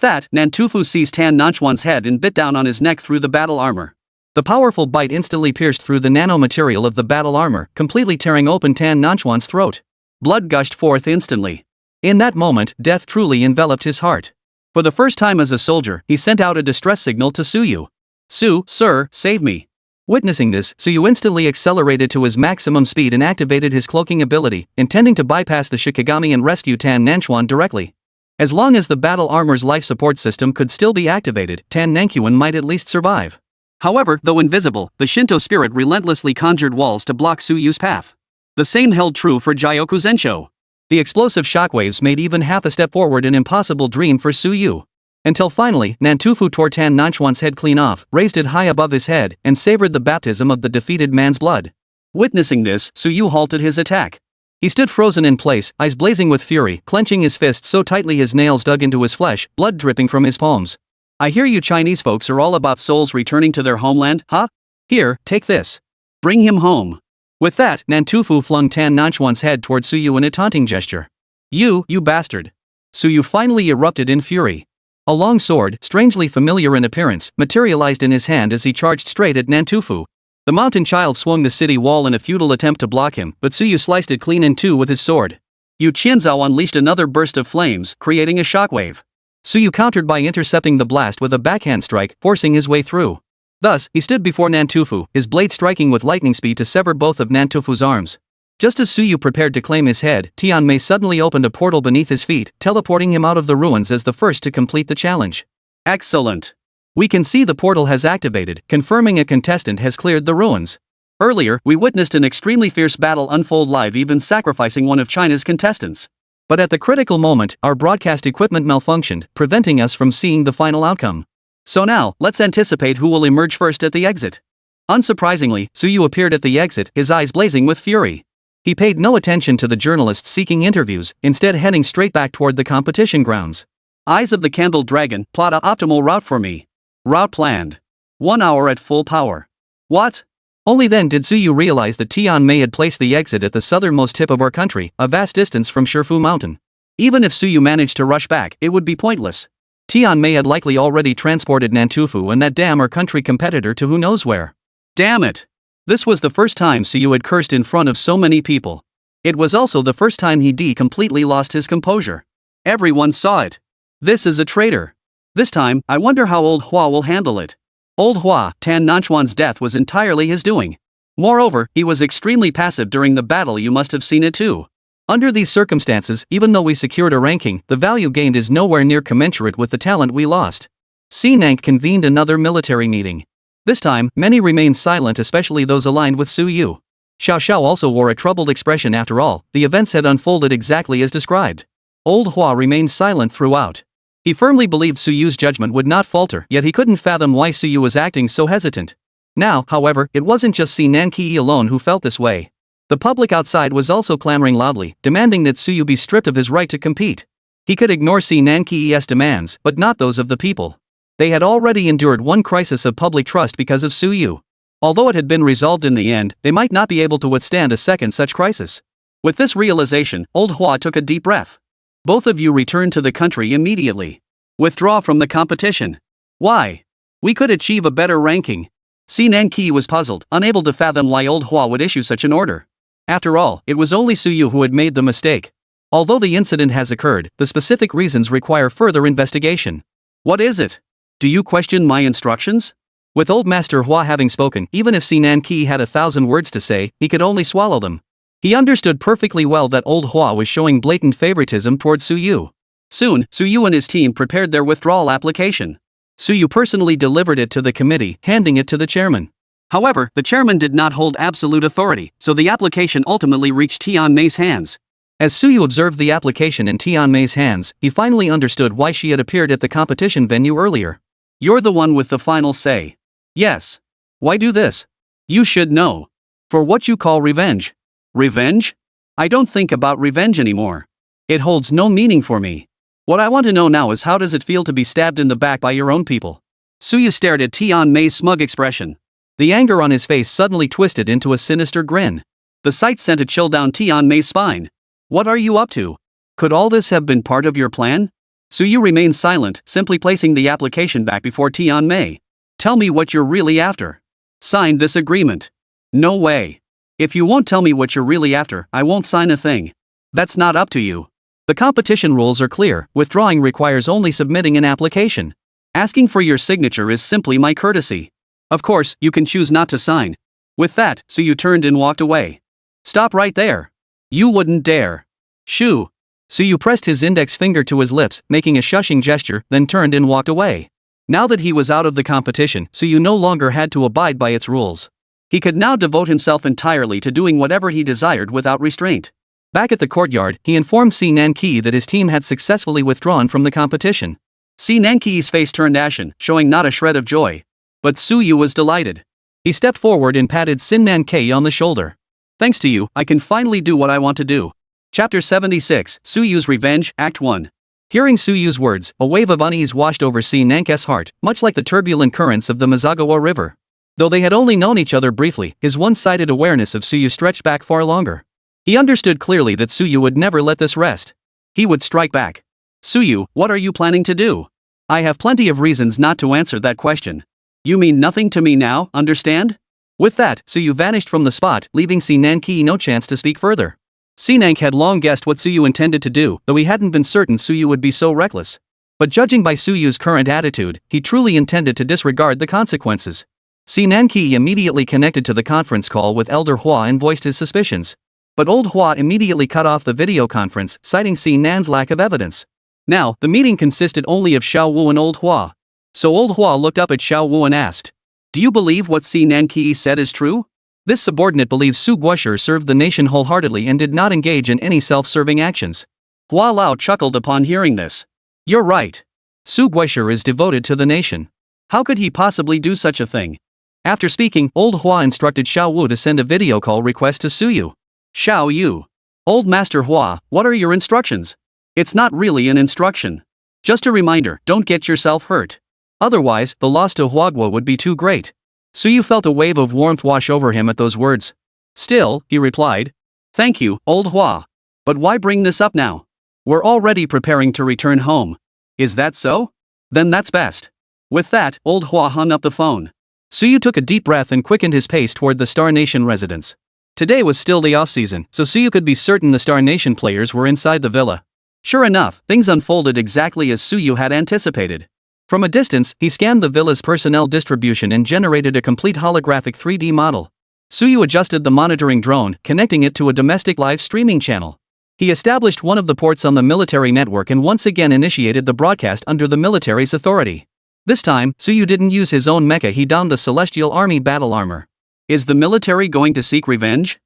that, Nantufu seized Tan Nanchuan's head and bit down on his neck through the battle armor. The powerful bite instantly pierced through the nanomaterial of the battle armor, completely tearing open Tan Nanchuan's throat. Blood gushed forth instantly. In that moment, death truly enveloped his heart. For the first time as a soldier, he sent out a distress signal to Suyu. Su, sir, save me. Witnessing this, Suyu instantly accelerated to his maximum speed and activated his cloaking ability, intending to bypass the Shikigami and rescue Tan Nanchuan directly. As long as the battle armor's life support system could still be activated, Tan Nanchuan might at least survive. However, though invisible, the Shinto spirit relentlessly conjured walls to block Suyu's path. The same held true for Gyokuzensho. The explosive shockwaves made even half a step forward an impossible dream for Suyu. Until finally, Nantufu tore Tan Nanchuan's head clean off, raised it high above his head, and savored the baptism of the defeated man's blood. Witnessing this, Suyu halted his attack. He stood frozen in place, eyes blazing with fury, clenching his fists so tightly his nails dug into his flesh, blood dripping from his palms. I hear you Chinese folks are all about souls returning to their homeland, huh? Here, take this. Bring him home. With that, Nantufu flung Tan Nanchuan's head toward Suyu in a taunting gesture. You bastard. Suyu finally erupted in fury. A long sword, strangely familiar in appearance, materialized in his hand as he charged straight at Nantufu. The mountain child swung the city wall in a futile attempt to block him, but Suyu sliced it clean in two with his sword. Yu Qianzhou unleashed another burst of flames, creating a shockwave. Suyu countered by intercepting the blast with a backhand strike, forcing his way through. Thus, he stood before Nantufu, his blade striking with lightning speed to sever both of Nantufu's arms. Just as Suyu prepared to claim his head, Tianmei suddenly opened a portal beneath his feet, teleporting him out of the ruins as the first to complete the challenge. Excellent. We can see the portal has activated, confirming a contestant has cleared the ruins. Earlier, we witnessed an extremely fierce battle unfold live, even sacrificing one of China's contestants. But at the critical moment, our broadcast equipment malfunctioned, preventing us from seeing the final outcome. So now, let's anticipate who will emerge first at the exit. Unsurprisingly, Suyu appeared at the exit, his eyes blazing with fury. He paid no attention to the journalists seeking interviews, instead heading straight back toward the competition grounds. Eyes of the Candle Dragon, plot an optimal route for me. Route planned. 1 hour at full power. What? Only then did Suyu realize that Tianmei had placed the exit at the southernmost tip of our country, a vast distance from Shifu Mountain. Even if Suyu managed to rush back, it would be pointless. Tianmei had likely already transported Nantufu and that damn our country competitor to who knows where. Damn it! This was the first time Suyu had cursed in front of so many people. It was also the first time he completely lost his composure. Everyone saw it. This is a traitor. This time, I wonder how Old Hua will handle it. Old Hua, Tan Nanchuan's death was entirely his doing. Moreover, he was extremely passive during the battle, you must have seen it too. Under these circumstances, even though we secured a ranking, the value gained is nowhere near commensurate with the talent we lost. Sinank convened another military meeting. This time, many remained silent, especially those aligned with Suyu. Xiao Xiao also wore a troubled expression. After all, the events had unfolded exactly as described. Old Hua remained silent throughout. He firmly believed Suyu's judgment would not falter, yet he couldn't fathom why Suyu was acting so hesitant. Now, however, it wasn't just Sinanki alone who felt this way. The public outside was also clamoring loudly, demanding that Suyu be stripped of his right to compete. He could ignore Si Nanki's demands, but not those of the people. They had already endured one crisis of public trust because of Su Yu. Although it had been resolved in the end, they might not be able to withstand a second such crisis. With this realization, Old Hua took a deep breath. Both of you return to the country immediately. Withdraw from the competition. Why? We could achieve a better ranking. Si Nanki was puzzled, unable to fathom why Old Hua would issue such an order. After all, it was only Su Yu who had made the mistake. Although the incident has occurred, the specific reasons require further investigation. What is it? Do you question my instructions? With Old Master Hua having spoken, even if Si Nanki had 1,000 words to say, he could only swallow them. He understood perfectly well that Old Hua was showing blatant favoritism towards Su Yu. Soon, Su Yu and his team prepared their withdrawal application. Su Yu personally delivered it to the committee, handing it to the chairman. However, the chairman did not hold absolute authority, so the application ultimately reached Tian Mei's hands. As Su Yu observed the application in Tian Mei's hands, he finally understood why she had appeared at the competition venue earlier. You're the one with the final say. Yes. Why do this? You should know. For what you call revenge. Revenge? I don't think about revenge anymore. It holds no meaning for me. What I want to know now is how does it feel to be stabbed in the back by your own people? Su Yu stared at Tian Mei's smug expression. The anger on his face suddenly twisted into a sinister grin. The sight sent a chill down Tian Mei's spine. What are you up to? Could all this have been part of your plan? Su Yu remained silent, simply placing the application back before Tian Mei. Tell me what you're really after. Sign this agreement. No way. If you won't tell me what you're really after, I won't sign a thing. That's not up to you. The competition rules are clear. Withdrawing requires only submitting an application. Asking for your signature is simply my courtesy. Of course, you can choose not to sign. With that, Su Yu turned and walked away. Stop right there. You wouldn't dare. Shoo. Su Yu pressed his index finger to his lips, making a shushing gesture, then turned and walked away. Now that he was out of the competition, Su Yu no longer had to abide by its rules. He could now devote himself entirely to doing whatever he desired without restraint. Back at the courtyard, he informed Si Nanki that his team had successfully withdrawn from the competition. Si Nanki's face turned ashen, showing not a shred of joy. But Su Yu was delighted. He stepped forward and patted Sin Nanki on the shoulder. Thanks to you, I can finally do what I want to do. Chapter 76, Su Yu's Revenge, Act 1. Hearing Su Yu's words, a wave of unease washed over Si Nanki's heart, much like the turbulent currents of the Mizagawa River. Though they had only known each other briefly, his one-sided awareness of Su Yu stretched back far longer. He understood clearly that Su Yu would never let this rest. He would strike back. Su Yu, what are you planning to do? I have plenty of reasons not to answer that question. You mean nothing to me now, understand? With that, Su Yu vanished from the spot, leaving Si Nanki no chance to speak further. Si Nanki had long guessed what Su Yu intended to do, though he hadn't been certain Su Yu would be so reckless. But judging by Su Yu's current attitude, he truly intended to disregard the consequences. Si Nanki immediately connected to the conference call with Elder Hua and voiced his suspicions. But Old Hua immediately cut off the video conference, citing Si Nan's lack of evidence. Now, the meeting consisted only of Xiao Wu and Old Hua. So Old Hua looked up at Xiao Wu and asked, do you believe what Si Nanki said is true? This subordinate believes Su Guoshi served the nation wholeheartedly and did not engage in any self-serving actions. Hua Lao chuckled upon hearing this. You're right. Su Guoshi is devoted to the nation. How could he possibly do such a thing? After speaking, Old Hua instructed Xiao Wu to send a video call request to Su Yu. Xiao Yu. Old Master Hua, what are your instructions? It's not really an instruction. Just a reminder, don't get yourself hurt. Otherwise, the loss to Huaguo would be too great. Su Yu felt a wave of warmth wash over him at those words. Still, he replied. Thank you, Old Hua. But why bring this up now? We're already preparing to return home. Is that so? Then that's best. With that, Old Hua hung up the phone. Su Yu took a deep breath and quickened his pace toward the Star Nation residence. Today was still the off-season, so Su Yu could be certain the Star Nation players were inside the villa. Sure enough, things unfolded exactly as Su Yu had anticipated. From a distance, he scanned the villa's personnel distribution and generated a complete holographic 3D model. Su Yu adjusted the monitoring drone, connecting it to a domestic live streaming channel. He established one of the ports on the military network and once again initiated the broadcast under the military's authority. This time, Su Yu didn't use his own mecha, he donned the Celestial Army battle armor. Is the military going to seek revenge?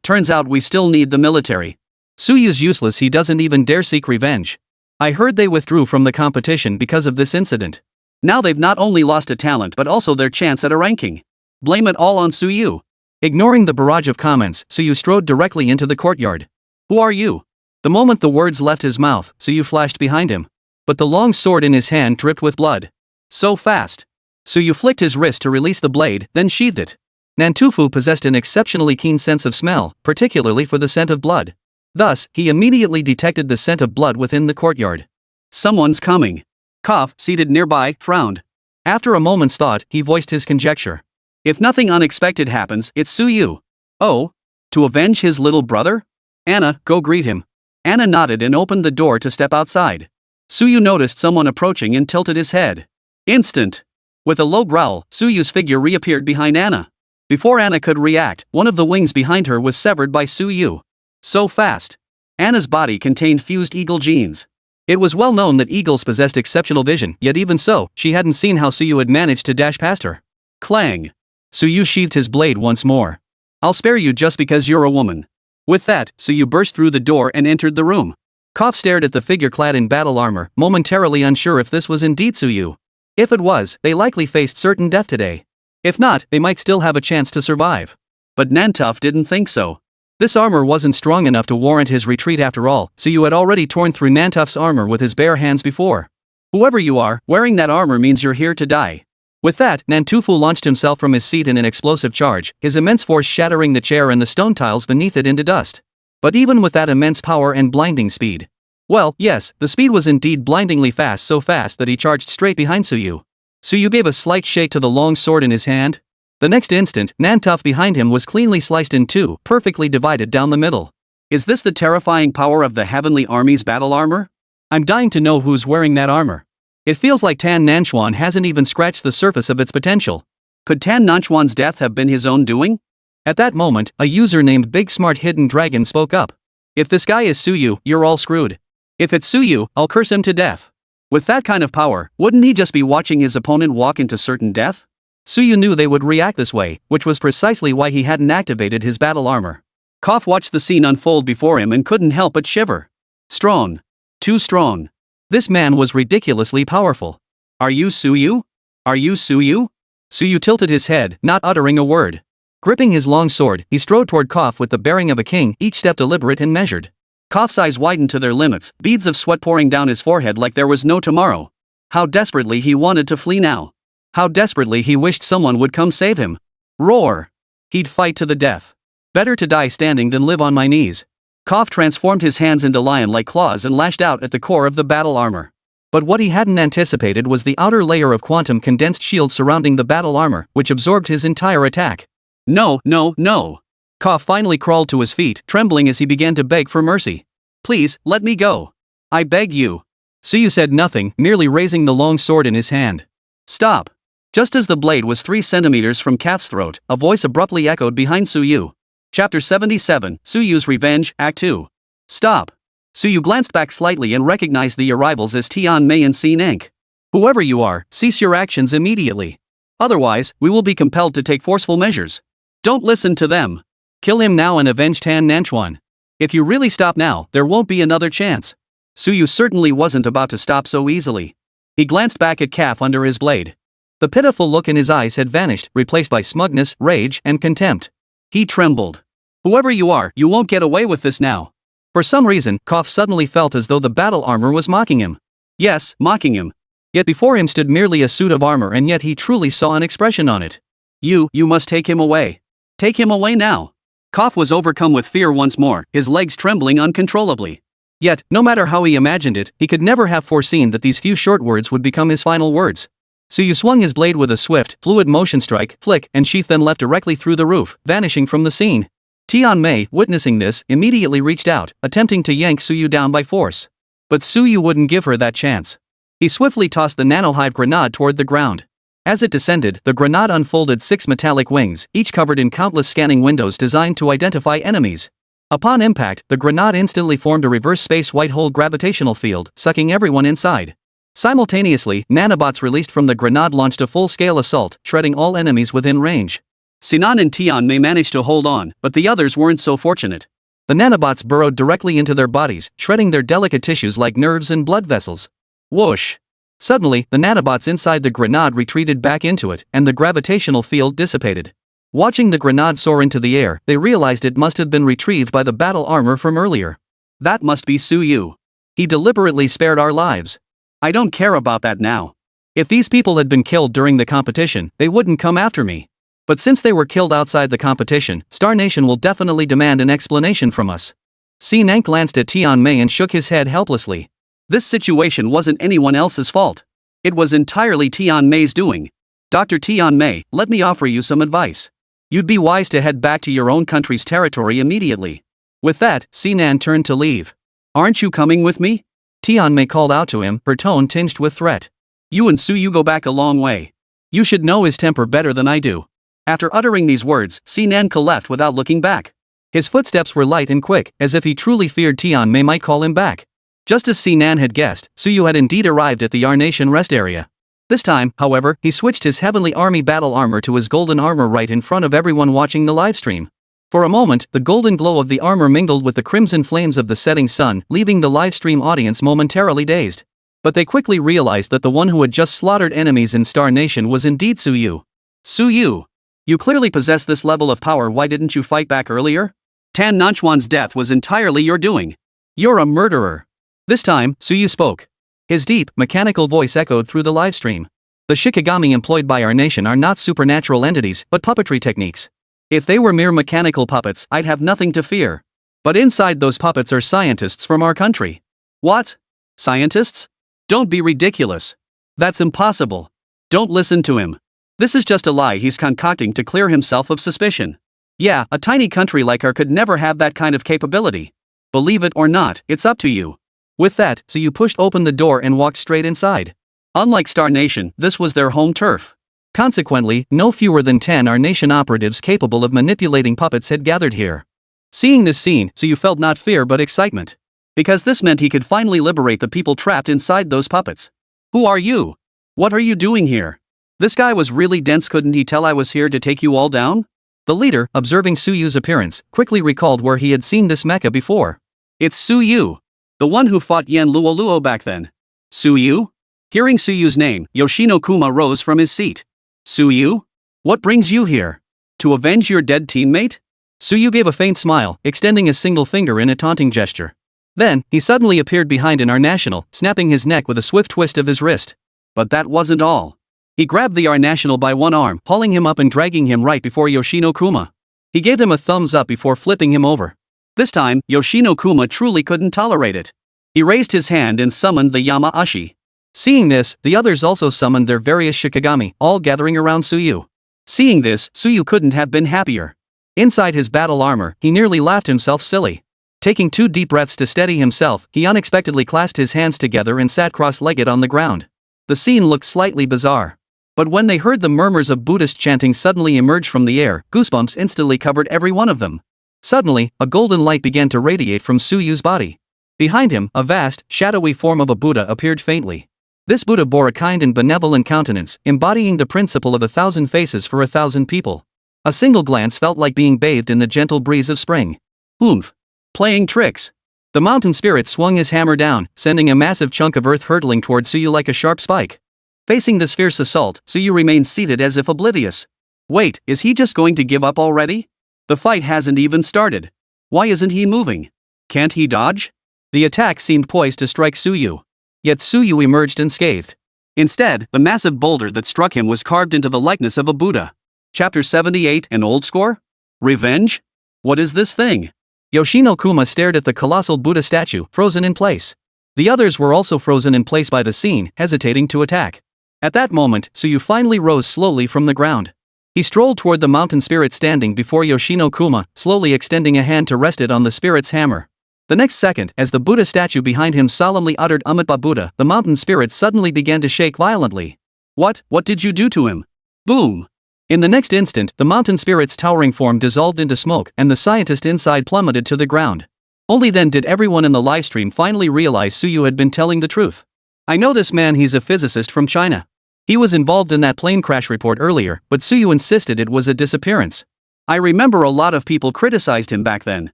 Turns out we still need the military. Su Yu's useless, he doesn't even dare seek revenge. I heard they withdrew from the competition because of this incident. Now they've not only lost a talent but also their chance at a ranking. Blame it all on Su Yu. Ignoring the barrage of comments, Su Yu strode directly into the courtyard. Who are you? The moment the words left his mouth, Suyu flashed behind him. But the long sword in his hand dripped with blood. So fast. Suyu flicked his wrist to release the blade, then sheathed it. Nantufu possessed an exceptionally keen sense of smell, particularly for the scent of blood. Thus, he immediately detected the scent of blood within the courtyard. Someone's coming. Koff, seated nearby, frowned. After a moment's thought, he voiced his conjecture. If nothing unexpected happens, it's Suyu. Oh? To avenge his little brother? Anna, go greet him. Anna nodded and opened the door to step outside. Suyu noticed someone approaching and tilted his head. Instant. With a low growl, Suyu's figure reappeared behind Anna. Before Anna could react, one of the wings behind her was severed by Suyu. So fast. Anna's body contained fused eagle genes. It was well known that eagles possessed exceptional vision, yet even so, she hadn't seen how Suyu had managed to dash past her. Clang. Suyu sheathed his blade once more. I'll spare you just because you're a woman. With that, Suyu burst through the door and entered the room. Koff stared at the figure clad in battle armor, momentarily unsure if this was indeed Suyu. If it was, they likely faced certain death today. If not, they might still have a chance to survive. But Nantuf didn't think so. This armor wasn't strong enough to warrant his retreat after all, Suyu had already torn through Nantuf's armor with his bare hands before. Whoever you are, wearing that armor means you're here to die. With that, Nantufu launched himself from his seat in an explosive charge, his immense force shattering the chair and the stone tiles beneath it into dust. But even with that immense power and blinding speed. Well, yes, the speed was indeed blindingly fast, so fast that he charged straight behind Suyu. Suyu gave a slight shake to the long sword in his hand. The next instant, Nantuf behind him was cleanly sliced in two, perfectly divided down the middle. Is this the terrifying power of the Heavenly Army's battle armor? I'm dying to know who's wearing that armor. It feels like Tan Nanchuan hasn't even scratched the surface of its potential. Could Tan Nanchuan's death have been his own doing? At that moment, a user named Big Smart Hidden Dragon spoke up. If this guy is Suyu, you're all screwed. If it's Suyu, I'll curse him to death. With that kind of power, wouldn't he just be watching his opponent walk into certain death? Suyu knew they would react this way, which was precisely why he hadn't activated his battle armor. Koff watched the scene unfold before him and couldn't help but shiver. Strong. Too strong. This man was ridiculously powerful. Are you Suyu? Are you Suyu? Suyu tilted his head, not uttering a word. Gripping his long sword, he strode toward Koff with the bearing of a king, each step deliberate and measured. Koff's eyes widened to their limits, beads of sweat pouring down his forehead like there was no tomorrow. How desperately he wanted to flee now. How desperately he wished someone would come save him. Roar! He'd fight to the death. Better to die standing than live on my knees. Koff transformed his hands into lion-like claws and lashed out at the core of the battle armor. But what he hadn't anticipated was the outer layer of quantum condensed shield surrounding the battle armor, which absorbed his entire attack. No, no, no! Koff finally crawled to his feet, trembling as he began to beg for mercy. Please, let me go. I beg you. Suyu said nothing, merely raising the long sword in his hand. Stop. Just as the blade was 3 centimeters from Koff's throat, a voice abruptly echoed behind Suyu. Chapter 77, Suyu's Revenge, Act 2. Stop. Suyu glanced back slightly and recognized the arrivals as Tian Mei and Xin Enk. Whoever you are, cease your actions immediately. Otherwise, we will be compelled to take forceful measures. Don't listen to them. Kill him now and avenge Tan Nanchuan. If you really stop now, there won't be another chance. Suyu certainly wasn't about to stop so easily. He glanced back at Koff under his blade. The pitiful look in his eyes had vanished, replaced by smugness, rage, and contempt. He trembled. Whoever you are, you won't get away with this now. For some reason, Koff suddenly felt as though the battle armor was mocking him. Yes, mocking him. Yet before him stood merely a suit of armor, and yet he truly saw an expression on it. You must take him away. Take him away now. Koff was overcome with fear once more, his legs trembling uncontrollably. Yet, no matter how he imagined it, he could never have foreseen that these few short words would become his final words. Suyu swung his blade with a swift, fluid motion strike, flick, and sheath then leapt directly through the roof, vanishing from the scene. Tian Mei, witnessing this, immediately reached out, attempting to yank Suyu down by force. But Suyu wouldn't give her that chance. He swiftly tossed the nanohive grenade toward the ground. As it descended, the grenade unfolded 6 metallic wings, each covered in countless scanning windows designed to identify enemies. Upon impact, the grenade instantly formed a reverse space white hole gravitational field, sucking everyone inside. Simultaneously, nanobots released from the grenade launched a full-scale assault, shredding all enemies within range. Sinan and Tian Mei managed to hold on, but the others weren't so fortunate. The nanobots burrowed directly into their bodies, shredding their delicate tissues like nerves and blood vessels. Whoosh! Suddenly, the nanobots inside the grenade retreated back into it, and the gravitational field dissipated. Watching the grenade soar into the air, they realized it must have been retrieved by the battle armor from earlier. That must be Suyu. He deliberately spared our lives. I don't care about that now. If these people had been killed during the competition, they wouldn't come after me. But since they were killed outside the competition, Star Nation will definitely demand an explanation from us. Sinan glanced at Tian Mei and shook his head helplessly. This situation wasn't anyone else's fault. It was entirely Tian Mei's doing. Dr. Tian Mei, let me offer you some advice. You'd be wise to head back to your own country's territory immediately. With that, Sinan turned to leave. Aren't you coming with me? Tian Mei called out to him, her tone tinged with threat. You and Suyu go back a long way. You should know his temper better than I do. After uttering these words, Sinan left without looking back. His footsteps were light and quick, as if he truly feared Tian Mei might call him back. Just as Sinan had guessed, Suyu had indeed arrived at the R Nation rest area. This time, however, he switched his heavenly army battle armor to his golden armor right in front of everyone watching the livestream. For a moment, the golden glow of the armor mingled with the crimson flames of the setting sun, leaving the livestream audience momentarily dazed. But they quickly realized that the one who had just slaughtered enemies in Star Nation was indeed Suyu. Suyu! You clearly possess this level of power, why didn't you fight back earlier? Tan Nanchuan's death was entirely your doing. You're a murderer. This time, Suyu spoke. His deep, mechanical voice echoed through the livestream. The Shikigami employed by our nation are not supernatural entities, but puppetry techniques. If they were mere mechanical puppets, I'd have nothing to fear. But inside those puppets are scientists from our country. What? Scientists? Don't be ridiculous. That's impossible. Don't listen to him. This is just a lie he's concocting to clear himself of suspicion. Yeah, a tiny country like our could never have that kind of capability. Believe it or not, it's up to you. With that, Suyu pushed open the door and walked straight inside. Unlike Star Nation, this was their home turf. Consequently, no fewer than 10 R Nation operatives capable of manipulating puppets had gathered here. Seeing this scene, Suyu felt not fear but excitement. Because this meant he could finally liberate the people trapped inside those puppets. Who are you? What are you doing here? This guy was really dense, couldn't he tell I was here to take you all down? The leader, observing Suyu's appearance, quickly recalled where he had seen this mecha before. It's Suyu. The one who fought Yan Luoluo back then. Suyu? Hearing Suyu's name, Yoshino Kuma rose from his seat. Suyu? What brings you here? To avenge your dead teammate? Suyu gave a faint smile, extending a single finger in a taunting gesture. Then, he suddenly appeared behind an R National, snapping his neck with a swift twist of his wrist. But that wasn't all. He grabbed the R National by one arm, hauling him up and dragging him right before Yoshino Kuma. He gave him a thumbs up before flipping him over. This time, Yoshino Kuma truly couldn't tolerate it. He raised his hand and summoned the Yama-Ashi. Seeing this, the others also summoned their various Shikigami, all gathering around Suyu. Seeing this, Suyu couldn't have been happier. Inside his battle armor, he nearly laughed himself silly. Taking 2 deep breaths to steady himself, he unexpectedly clasped his hands together and sat cross-legged on the ground. The scene looked slightly bizarre. But when they heard the murmurs of Buddhist chanting suddenly emerge from the air, goosebumps instantly covered every one of them. Suddenly, a golden light began to radiate from Suyu's body. Behind him, a vast, shadowy form of a Buddha appeared faintly. This Buddha bore a kind and benevolent countenance, embodying the principle of 1,000 faces for 1,000 people. A single glance felt like being bathed in the gentle breeze of spring. Oomph! Playing tricks. The mountain spirit swung his hammer down, sending a massive chunk of earth hurtling toward Suyu like a sharp spike. Facing this fierce assault, Suyu remained seated as if oblivious. Wait, is he just going to give up already? The fight hasn't even started. Why isn't he moving? Can't he dodge? The attack seemed poised to strike Suyu. Yet Suyu emerged unscathed. Instead, the massive boulder that struck him was carved into the likeness of a Buddha. Chapter 78, an old score? Revenge? What is this thing? Yoshino Kuma stared at the colossal Buddha statue, frozen in place. The others were also frozen in place by the scene, hesitating to attack. At that moment, Suyu finally rose slowly from the ground. He strolled toward the mountain spirit standing before Yoshino Kuma, slowly extending a hand to rest it on the spirit's hammer. The next second, as the Buddha statue behind him solemnly uttered Amitabha Buddha, the mountain spirit suddenly began to shake violently. What did you do to him? Boom! In the next instant, the mountain spirit's towering form dissolved into smoke, and the scientist inside plummeted to the ground. Only then did everyone in the livestream finally realize Suyu had been telling the truth. I know this man, he's a physicist from China. He was involved in that plane crash report earlier, but Suyu insisted it was a disappearance. I remember a lot of people criticized him back then.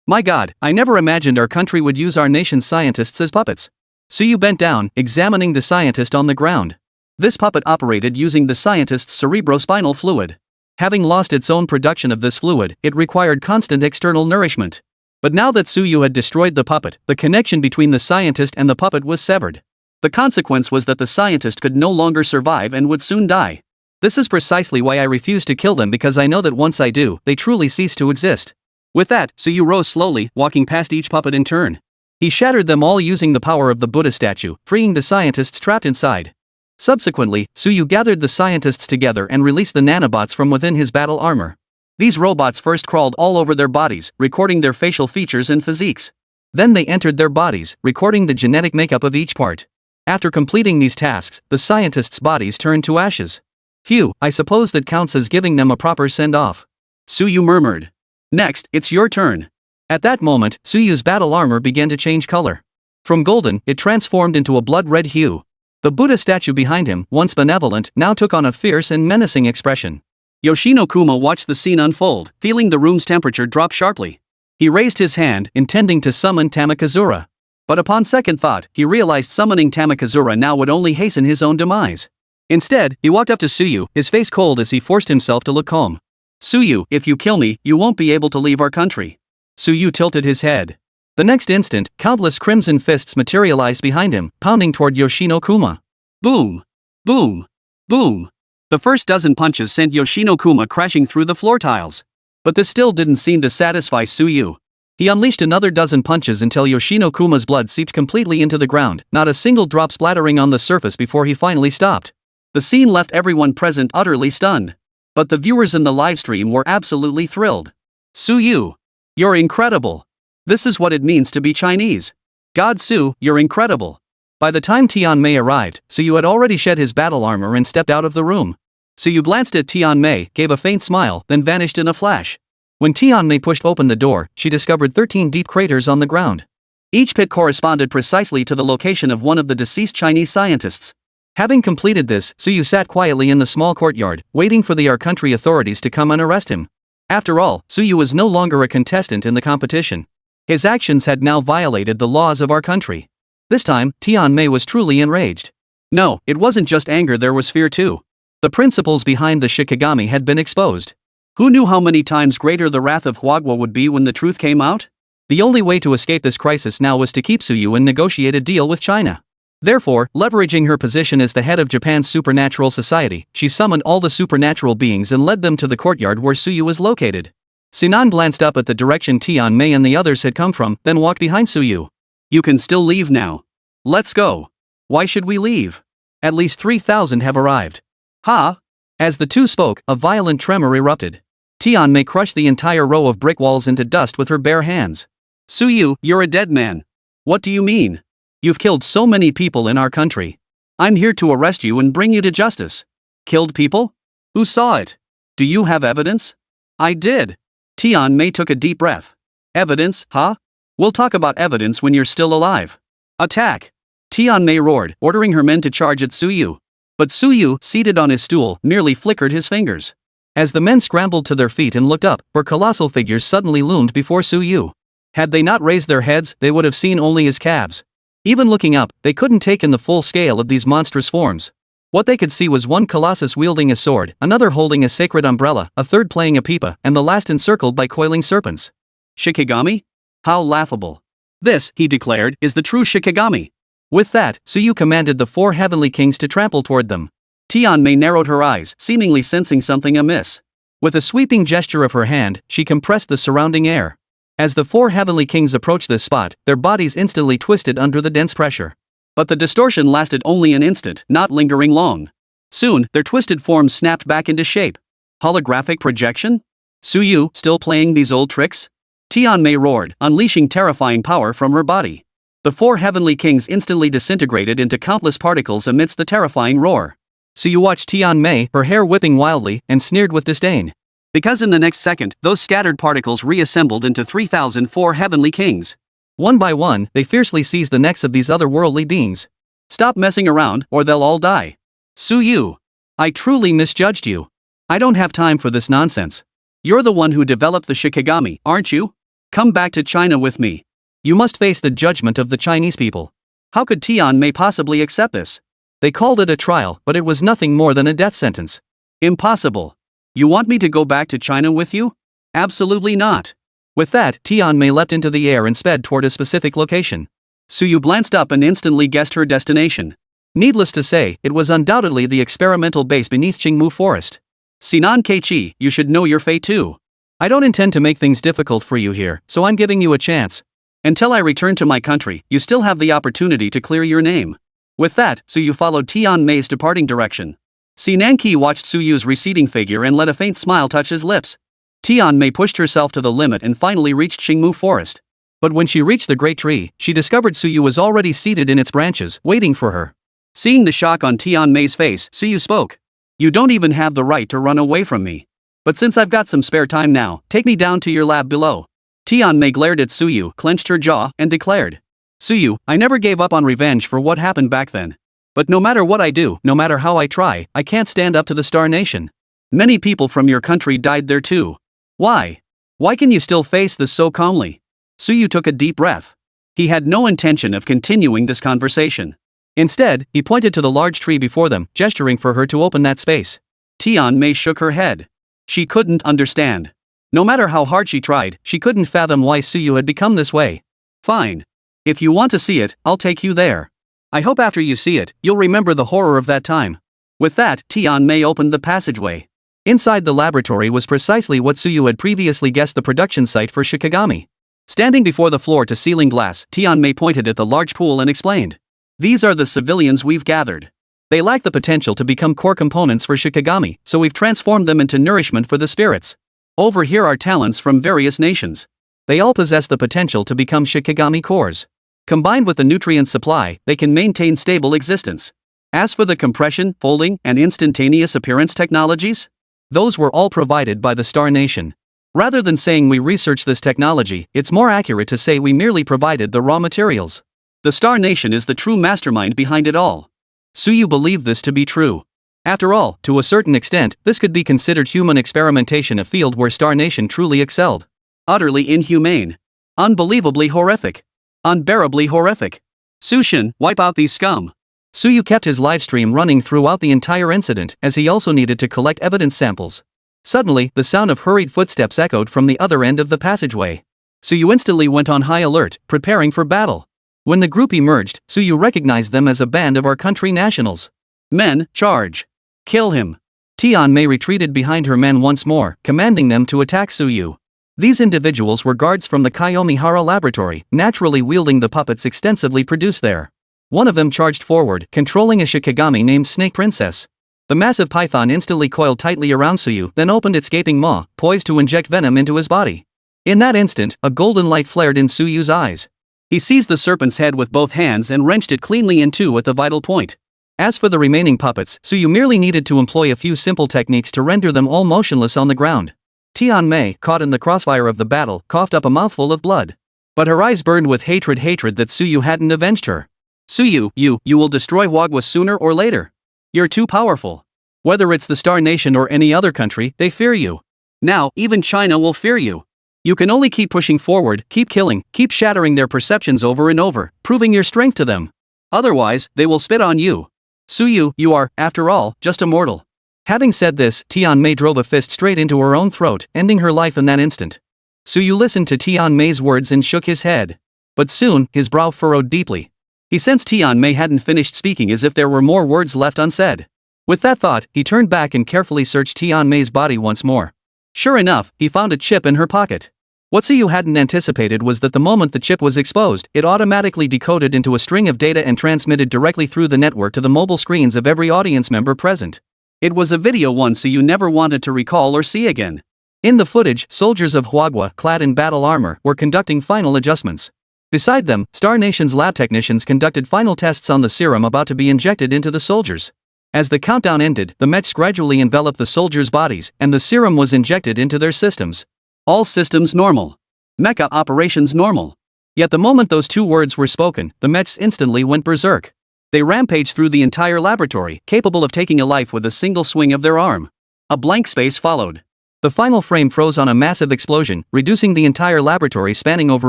My God, I never imagined our country would use our nation's scientists as puppets. Suyu bent down, examining the scientist on the ground. This puppet operated using the scientist's cerebrospinal fluid. Having lost its own production of this fluid, it required constant external nourishment. But now that Suyu had destroyed the puppet, the connection between the scientist and the puppet was severed. The consequence was that the scientist could no longer survive and would soon die. This is precisely why I refuse to kill them, because I know that once I do, they truly cease to exist. With that, Suyu rose slowly, walking past each puppet in turn. He shattered them all using the power of the Buddha statue, freeing the scientists trapped inside. Subsequently, Suyu gathered the scientists together and released the nanobots from within his battle armor. These robots first crawled all over their bodies, recording their facial features and physiques. Then they entered their bodies, recording the genetic makeup of each part. After completing these tasks, the scientists' bodies turned to ashes. Phew, I suppose that counts as giving them a proper send-off. Suyu murmured. Next, it's your turn. At that moment, Suyu's battle armor began to change color. From golden, it transformed into a blood-red hue. The Buddha statue behind him, once benevolent, now took on a fierce and menacing expression. Yoshino Kuma watched the scene unfold, feeling the room's temperature drop sharply. He raised his hand, intending to summon Tamakazura. But upon second thought, he realized summoning Tamakazura now would only hasten his own demise. Instead, he walked up to Suyu, his face cold as he forced himself to look calm. Suyu, if you kill me, you won't be able to leave our country. Suyu tilted his head. The next instant, countless crimson fists materialized behind him, pounding toward Yoshino Kuma. Boom! Boom! Boom! The first dozen punches sent Yoshino Kuma crashing through the floor tiles. But this still didn't seem to satisfy Suyu. He unleashed another dozen punches until Yoshino Kuma's blood seeped completely into the ground, not a single drop splattering on the surface before he finally stopped. The scene left everyone present utterly stunned. But the viewers in the livestream were absolutely thrilled. Suyu, you're incredible. This is what it means to be Chinese. God Su, you're incredible. By the time Tianmei arrived, Suyu had already shed his battle armor and stepped out of the room. Suyu glanced at Tianmei, gave a faint smile, then vanished in a flash. When Tianmei pushed open the door, she discovered 13 deep craters on the ground. Each pit corresponded precisely to the location of one of the deceased Chinese scientists. Having completed this, Suyu sat quietly in the small courtyard, waiting for the our country authorities to come and arrest him. After all, Suyu was no longer a contestant in the competition. His actions had now violated the laws of our country. This time, Tianmei was truly enraged. No, it wasn't just anger, there was fear too. The principles behind the Shikigami had been exposed. Who knew how many times greater the wrath of Huagua would be when the truth came out? The only way to escape this crisis now was to keep Suyu and negotiate a deal with China. Therefore, leveraging her position as the head of Japan's supernatural society, she summoned all the supernatural beings and led them to the courtyard where Suyu was located. Sinan glanced up at the direction Tianmei and the others had come from, then walked behind Suyu. You can still leave now. Let's go. Why should we leave? At least 3,000 have arrived. Ha! As the two spoke, a violent tremor erupted. Tianmei crushed the entire row of brick walls into dust with her bare hands. Suyu, you're a dead man. What do you mean? You've killed so many people in our country. I'm here to arrest you and bring you to justice. Killed people? Who saw it? Do you have evidence? I did. Tianmei took a deep breath. Evidence, huh? We'll talk about evidence when you're still alive. Attack! Tianmei roared, ordering her men to charge at Suyu. But Suyu, seated on his stool, merely flickered his fingers. As the men scrambled to their feet and looked up, her colossal figures suddenly loomed before Suyu. Had they not raised their heads, they would have seen only his calves. Even looking up, they couldn't take in the full scale of these monstrous forms. What they could see was one colossus wielding a sword, another holding a sacred umbrella, a third playing a pipa, and the last encircled by coiling serpents. Shikigami? How laughable. This, he declared, is the true Shikigami. With that, Suyu commanded the 4 heavenly kings to trample toward them. Tianmei narrowed her eyes, seemingly sensing something amiss. With a sweeping gesture of her hand, she compressed the surrounding air. As the 4 heavenly kings approached this spot, their bodies instantly twisted under the dense pressure. But the distortion lasted only an instant, not lingering long. Soon, their twisted forms snapped back into shape. Holographic projection? Suyu, still playing these old tricks? Tianmei roared, unleashing terrifying power from her body. The 4 heavenly kings instantly disintegrated into countless particles amidst the terrifying roar. Suyu watched Tianmei, her hair whipping wildly, and sneered with disdain. Because in the next second, those scattered particles reassembled into 3,004 heavenly kings. One by one, they fiercely seized the necks of these otherworldly beings. Stop messing around, or they'll all die. Suyu, I truly misjudged you. I don't have time for this nonsense. You're the one who developed the Shikigami, aren't you? Come back to China with me. You must face the judgment of the Chinese people. How could Tianmei possibly accept this? They called it a trial, but it was nothing more than a death sentence. Impossible. You want me to go back to China with you? Absolutely not. With that, Tianmei leapt into the air and sped toward a specific location. Suyu glanced up and instantly guessed her destination. Needless to say, it was undoubtedly the experimental base beneath Qingmu Forest. Sinan Keiichi, you should know your fate too. I don't intend to make things difficult for you here, so I'm giving you a chance. Until I return to my country, you still have the opportunity to clear your name. With that, Suyu followed Tianmei's departing direction. Sinanki watched Suyu's receding figure and let a faint smile touch his lips. Tianmei pushed herself to the limit and finally reached Qingmu Forest. But when she reached the great tree, she discovered Suyu was already seated in its branches, waiting for her. Seeing the shock on Tianmei's face, Suyu spoke. You don't even have the right to run away from me. But since I've got some spare time now, take me down to your lab below. Tianmei glared at Suyu, clenched her jaw, and declared. Suyu, I never gave up on revenge for what happened back then. But no matter what I do, no matter how I try, I can't stand up to the Star Nation. Many people from your country died there too. Why? Why can you still face this so calmly? Suyu took a deep breath. He had no intention of continuing this conversation. Instead, he pointed to the large tree before them, gesturing for her to open that space. Tianmei shook her head. She couldn't understand. No matter how hard she tried, she couldn't fathom why Suyu had become this way. Fine. If you want to see it, I'll take you there. I hope after you see it, you'll remember the horror of that time. With that, Tianmei opened the passageway. Inside the laboratory was precisely what Suyu had previously guessed the production site for Shikigami. Standing before the floor-to-ceiling glass, Tianmei pointed at the large pool and explained. These are the civilians we've gathered. They lack the potential to become core components for Shikigami, so we've transformed them into nourishment for the spirits. Over here are talents from various nations. They all possess the potential to become Shikigami cores. Combined with the nutrient supply, they can maintain stable existence. As for the compression, folding, and instantaneous appearance technologies, those were all provided by the Star Nation. Rather than saying we researched this technology, it's more accurate to say we merely provided the raw materials. The Star Nation is the true mastermind behind it all. Suyu believed this to be true. After all, to a certain extent, this could be considered human experimentation, a field where Star Nation truly excelled. Utterly inhumane. Unbelievably horrific. Unbearably horrific. Sushin, wipe out these scum. Suyu kept his livestream running throughout the entire incident, as he also needed to collect evidence samples. Suddenly, the sound of hurried footsteps echoed from the other end of the passageway. Suyu instantly went on high alert, preparing for battle. When the group emerged, Suyu recognized them as a band of our country nationals. Men, charge. Kill him. Tianmei retreated behind her men once more, commanding them to attack Suyu. These individuals were guards from the Kayomihara laboratory, naturally wielding the puppets extensively produced there. One of them charged forward, controlling a Shikigami named Snake Princess. The massive python instantly coiled tightly around Suyu, then opened its gaping maw, poised to inject venom into his body. In that instant, a golden light flared in Suyu's eyes. He seized the serpent's head with both hands and wrenched it cleanly in two at the vital point. As for the remaining puppets, Suyu merely needed to employ a few simple techniques to render them all motionless on the ground. Tianmei, caught in the crossfire of the battle, coughed up a mouthful of blood. But her eyes burned with hatred that Suyu hadn't avenged her. Suyu, you will destroy Huagua sooner or later. You're too powerful. Whether it's the Star Nation or any other country, they fear you. Now, even China will fear you. You can only keep pushing forward, keep killing, keep shattering their perceptions over and over, proving your strength to them. Otherwise, they will spit on you. Suyu, you are, after all, just a mortal. Having said this, Tianmei drove a fist straight into her own throat, ending her life in that instant. Suyu listened to Tianmei's words and shook his head. But soon, his brow furrowed deeply. He sensed Tianmei hadn't finished speaking, as if there were more words left unsaid. With that thought, he turned back and carefully searched Tianmei's body once more. Sure enough, he found a chip in her pocket. What Suyu hadn't anticipated was that the moment the chip was exposed, it automatically decoded into a string of data and transmitted directly through the network to the mobile screens of every audience member present. It was a video one Suyu never wanted to recall or see again. In the footage, soldiers of Huagua, clad in battle armor, were conducting final adjustments. Beside them, Star Nation's lab technicians conducted final tests on the serum about to be injected into the soldiers. As the countdown ended, the mechs gradually enveloped the soldiers' bodies, and the serum was injected into their systems. All systems normal. Mecha operations normal. Yet the moment those two words were spoken, the mechs instantly went berserk. They rampaged through the entire laboratory, capable of taking a life with a single swing of their arm. A blank space followed. The final frame froze on a massive explosion, reducing the entire laboratory spanning over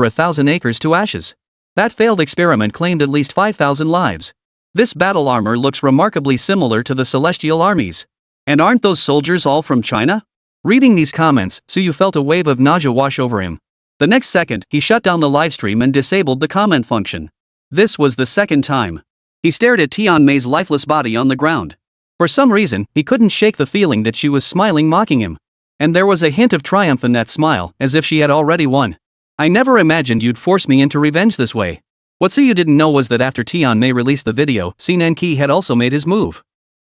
1,000 acres to ashes. That failed experiment claimed at least 5,000 lives. This battle armor looks remarkably similar to the celestial armies. And aren't those soldiers all from China? Reading these comments, Suyu felt a wave of nausea wash over him. The next second, he shut down the livestream and disabled the comment function. This was the second time. He stared at Tianmei's lifeless body on the ground. For some reason, he couldn't shake the feeling that she was smiling, mocking him. And there was a hint of triumph in that smile, as if she had already won. I never imagined you'd force me into revenge this way. What Suyu didn't know was that after Tianmei released the video, Sinan Qi had also made his move.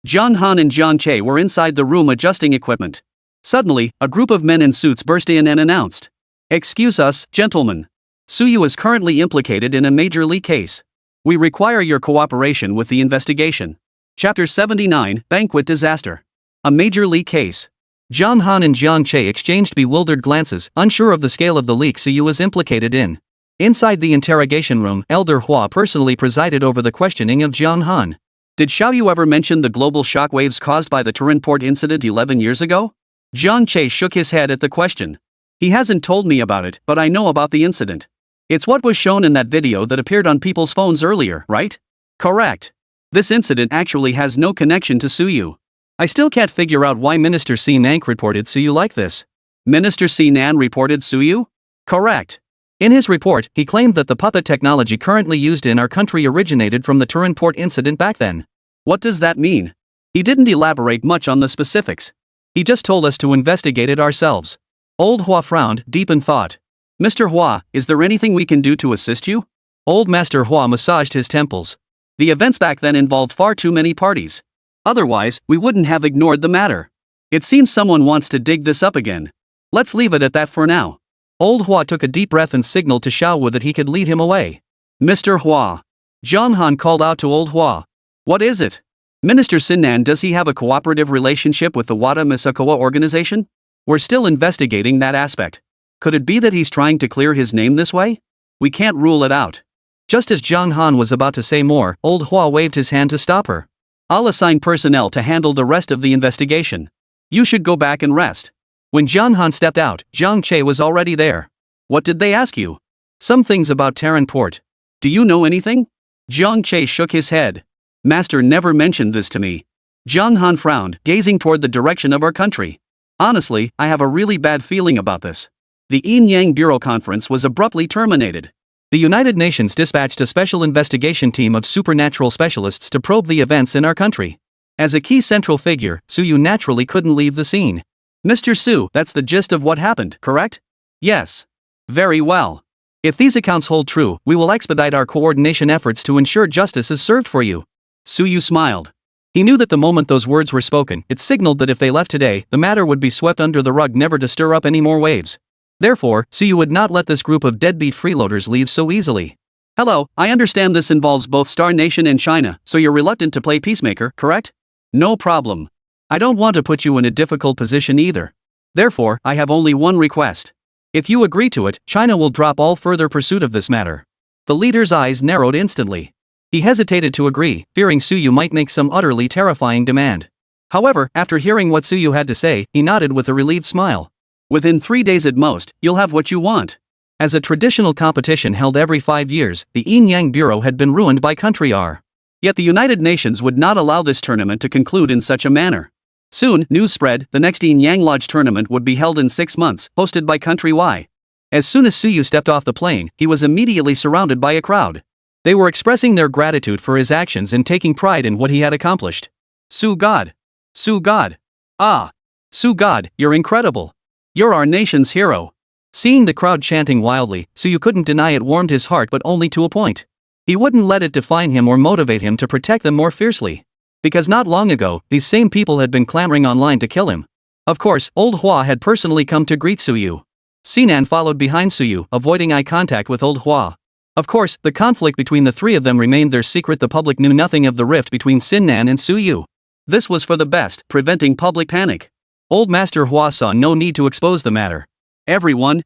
Jiang Han and Jiang Che were inside the room adjusting equipment. Suddenly, a group of men in suits burst in and announced, "Excuse us, gentlemen. Suyu is currently implicated in a major league case. We require your cooperation with the investigation." Chapter 79, Banquet Disaster. A major league case. Jiang Han and Jiang Che exchanged bewildered glances, unsure of the scale of the leak Suyu was implicated in. Inside the interrogation room, Elder Hua personally presided over the questioning of Jiang Han. "Did Xiaoyu ever mention the global shockwaves caused by the Turin port incident 11 years ago?" Jiang Che shook his head at the question. "He hasn't told me about it, but I know about the incident. It's what was shown in that video that appeared on people's phones earlier, right?" "Correct. This incident actually has no connection to Suyu. I still can't figure out why Minister Sinan reported Suyu like this." "Minister Sinan reported Suyu?" "Correct. In his report, he claimed that the puppet technology currently used in our country originated from the Turin port incident back then." "What does that mean?" "He didn't elaborate much on the specifics. He just told us to investigate it ourselves." Old Hua frowned, deep in thought. "Mr. Hua, is there anything we can do to assist you?" Old Master Hua massaged his temples. "The events back then involved far too many parties. Otherwise, we wouldn't have ignored the matter. It seems someone wants to dig this up again. Let's leave it at that for now." Old Hua took a deep breath and signaled to Xiaowu that he could lead him away. "Mr. Hua." Jiang Han called out to Old Hua. "What is it? Minister Sinan, does he have a cooperative relationship with the Wada Misakoa organization? We're still investigating that aspect. Could it be that he's trying to clear his name this way? We can't rule it out." Just as Jiang Han was about to say more, Old Hua waved his hand to stop her. "I'll assign personnel to handle the rest of the investigation. You should go back and rest." When Jiang Han stepped out, Jiang Che was already there. "What did they ask you?" "Some things about Terran port." "Do you know anything?" Jiang Che shook his head. "Master never mentioned this to me." Jiang Han frowned, gazing toward the direction of our country. "Honestly, I have a really bad feeling about this." The Yin Yang Bureau conference was abruptly terminated. The United Nations dispatched a special investigation team of supernatural specialists to probe the events in our country. As a key central figure, Suyu naturally couldn't leave the scene. "Mr. Su, that's the gist of what happened, correct?" "Yes." "Very well. If these accounts hold true, we will expedite our coordination efforts to ensure justice is served for you." Suyu smiled. He knew that the moment those words were spoken, it signaled that if they left today, the matter would be swept under the rug, never to stir up any more waves. Therefore, Suyu would not let this group of deadbeat freeloaders leave so easily. "Hello, I understand this involves both Star Nation and China, so you're reluctant to play peacemaker, correct?" "No problem. I don't want to put you in a difficult position either. Therefore, I have only one request. If you agree to it, China will drop all further pursuit of this matter." The leader's eyes narrowed instantly. He hesitated to agree, fearing Suyu might make some utterly terrifying demand. However, after hearing what Suyu had to say, he nodded with a relieved smile. "Within 3 days at most, you'll have what you want." As a traditional competition held every 5 years, the Yin Yang Bureau had been ruined by Country R. Yet the United Nations would not allow this tournament to conclude in such a manner. Soon, news spread, the next Yin Yang Lodge tournament would be held in 6 months, hosted by Country Y. As soon as Suyu stepped off the plane, he was immediately surrounded by a crowd. They were expressing their gratitude for his actions and taking pride in what he had accomplished. "Su God! Su God! Ah! Su God, you're incredible! You're our nation's hero!" Seeing the crowd chanting wildly, Suyu couldn't deny it warmed his heart, but only to a point. He wouldn't let it define him or motivate him to protect them more fiercely. Because not long ago, these same people had been clamoring online to kill him. Of course, Old Hua had personally come to greet Suyu. Sinan followed behind Suyu, avoiding eye contact with Old Hua. Of course, the conflict between the three of them remained their secret. The public knew nothing of the rift between Sinan and Suyu. This was for the best, preventing public panic. Old Master Hua saw no need to expose the matter. Everyone.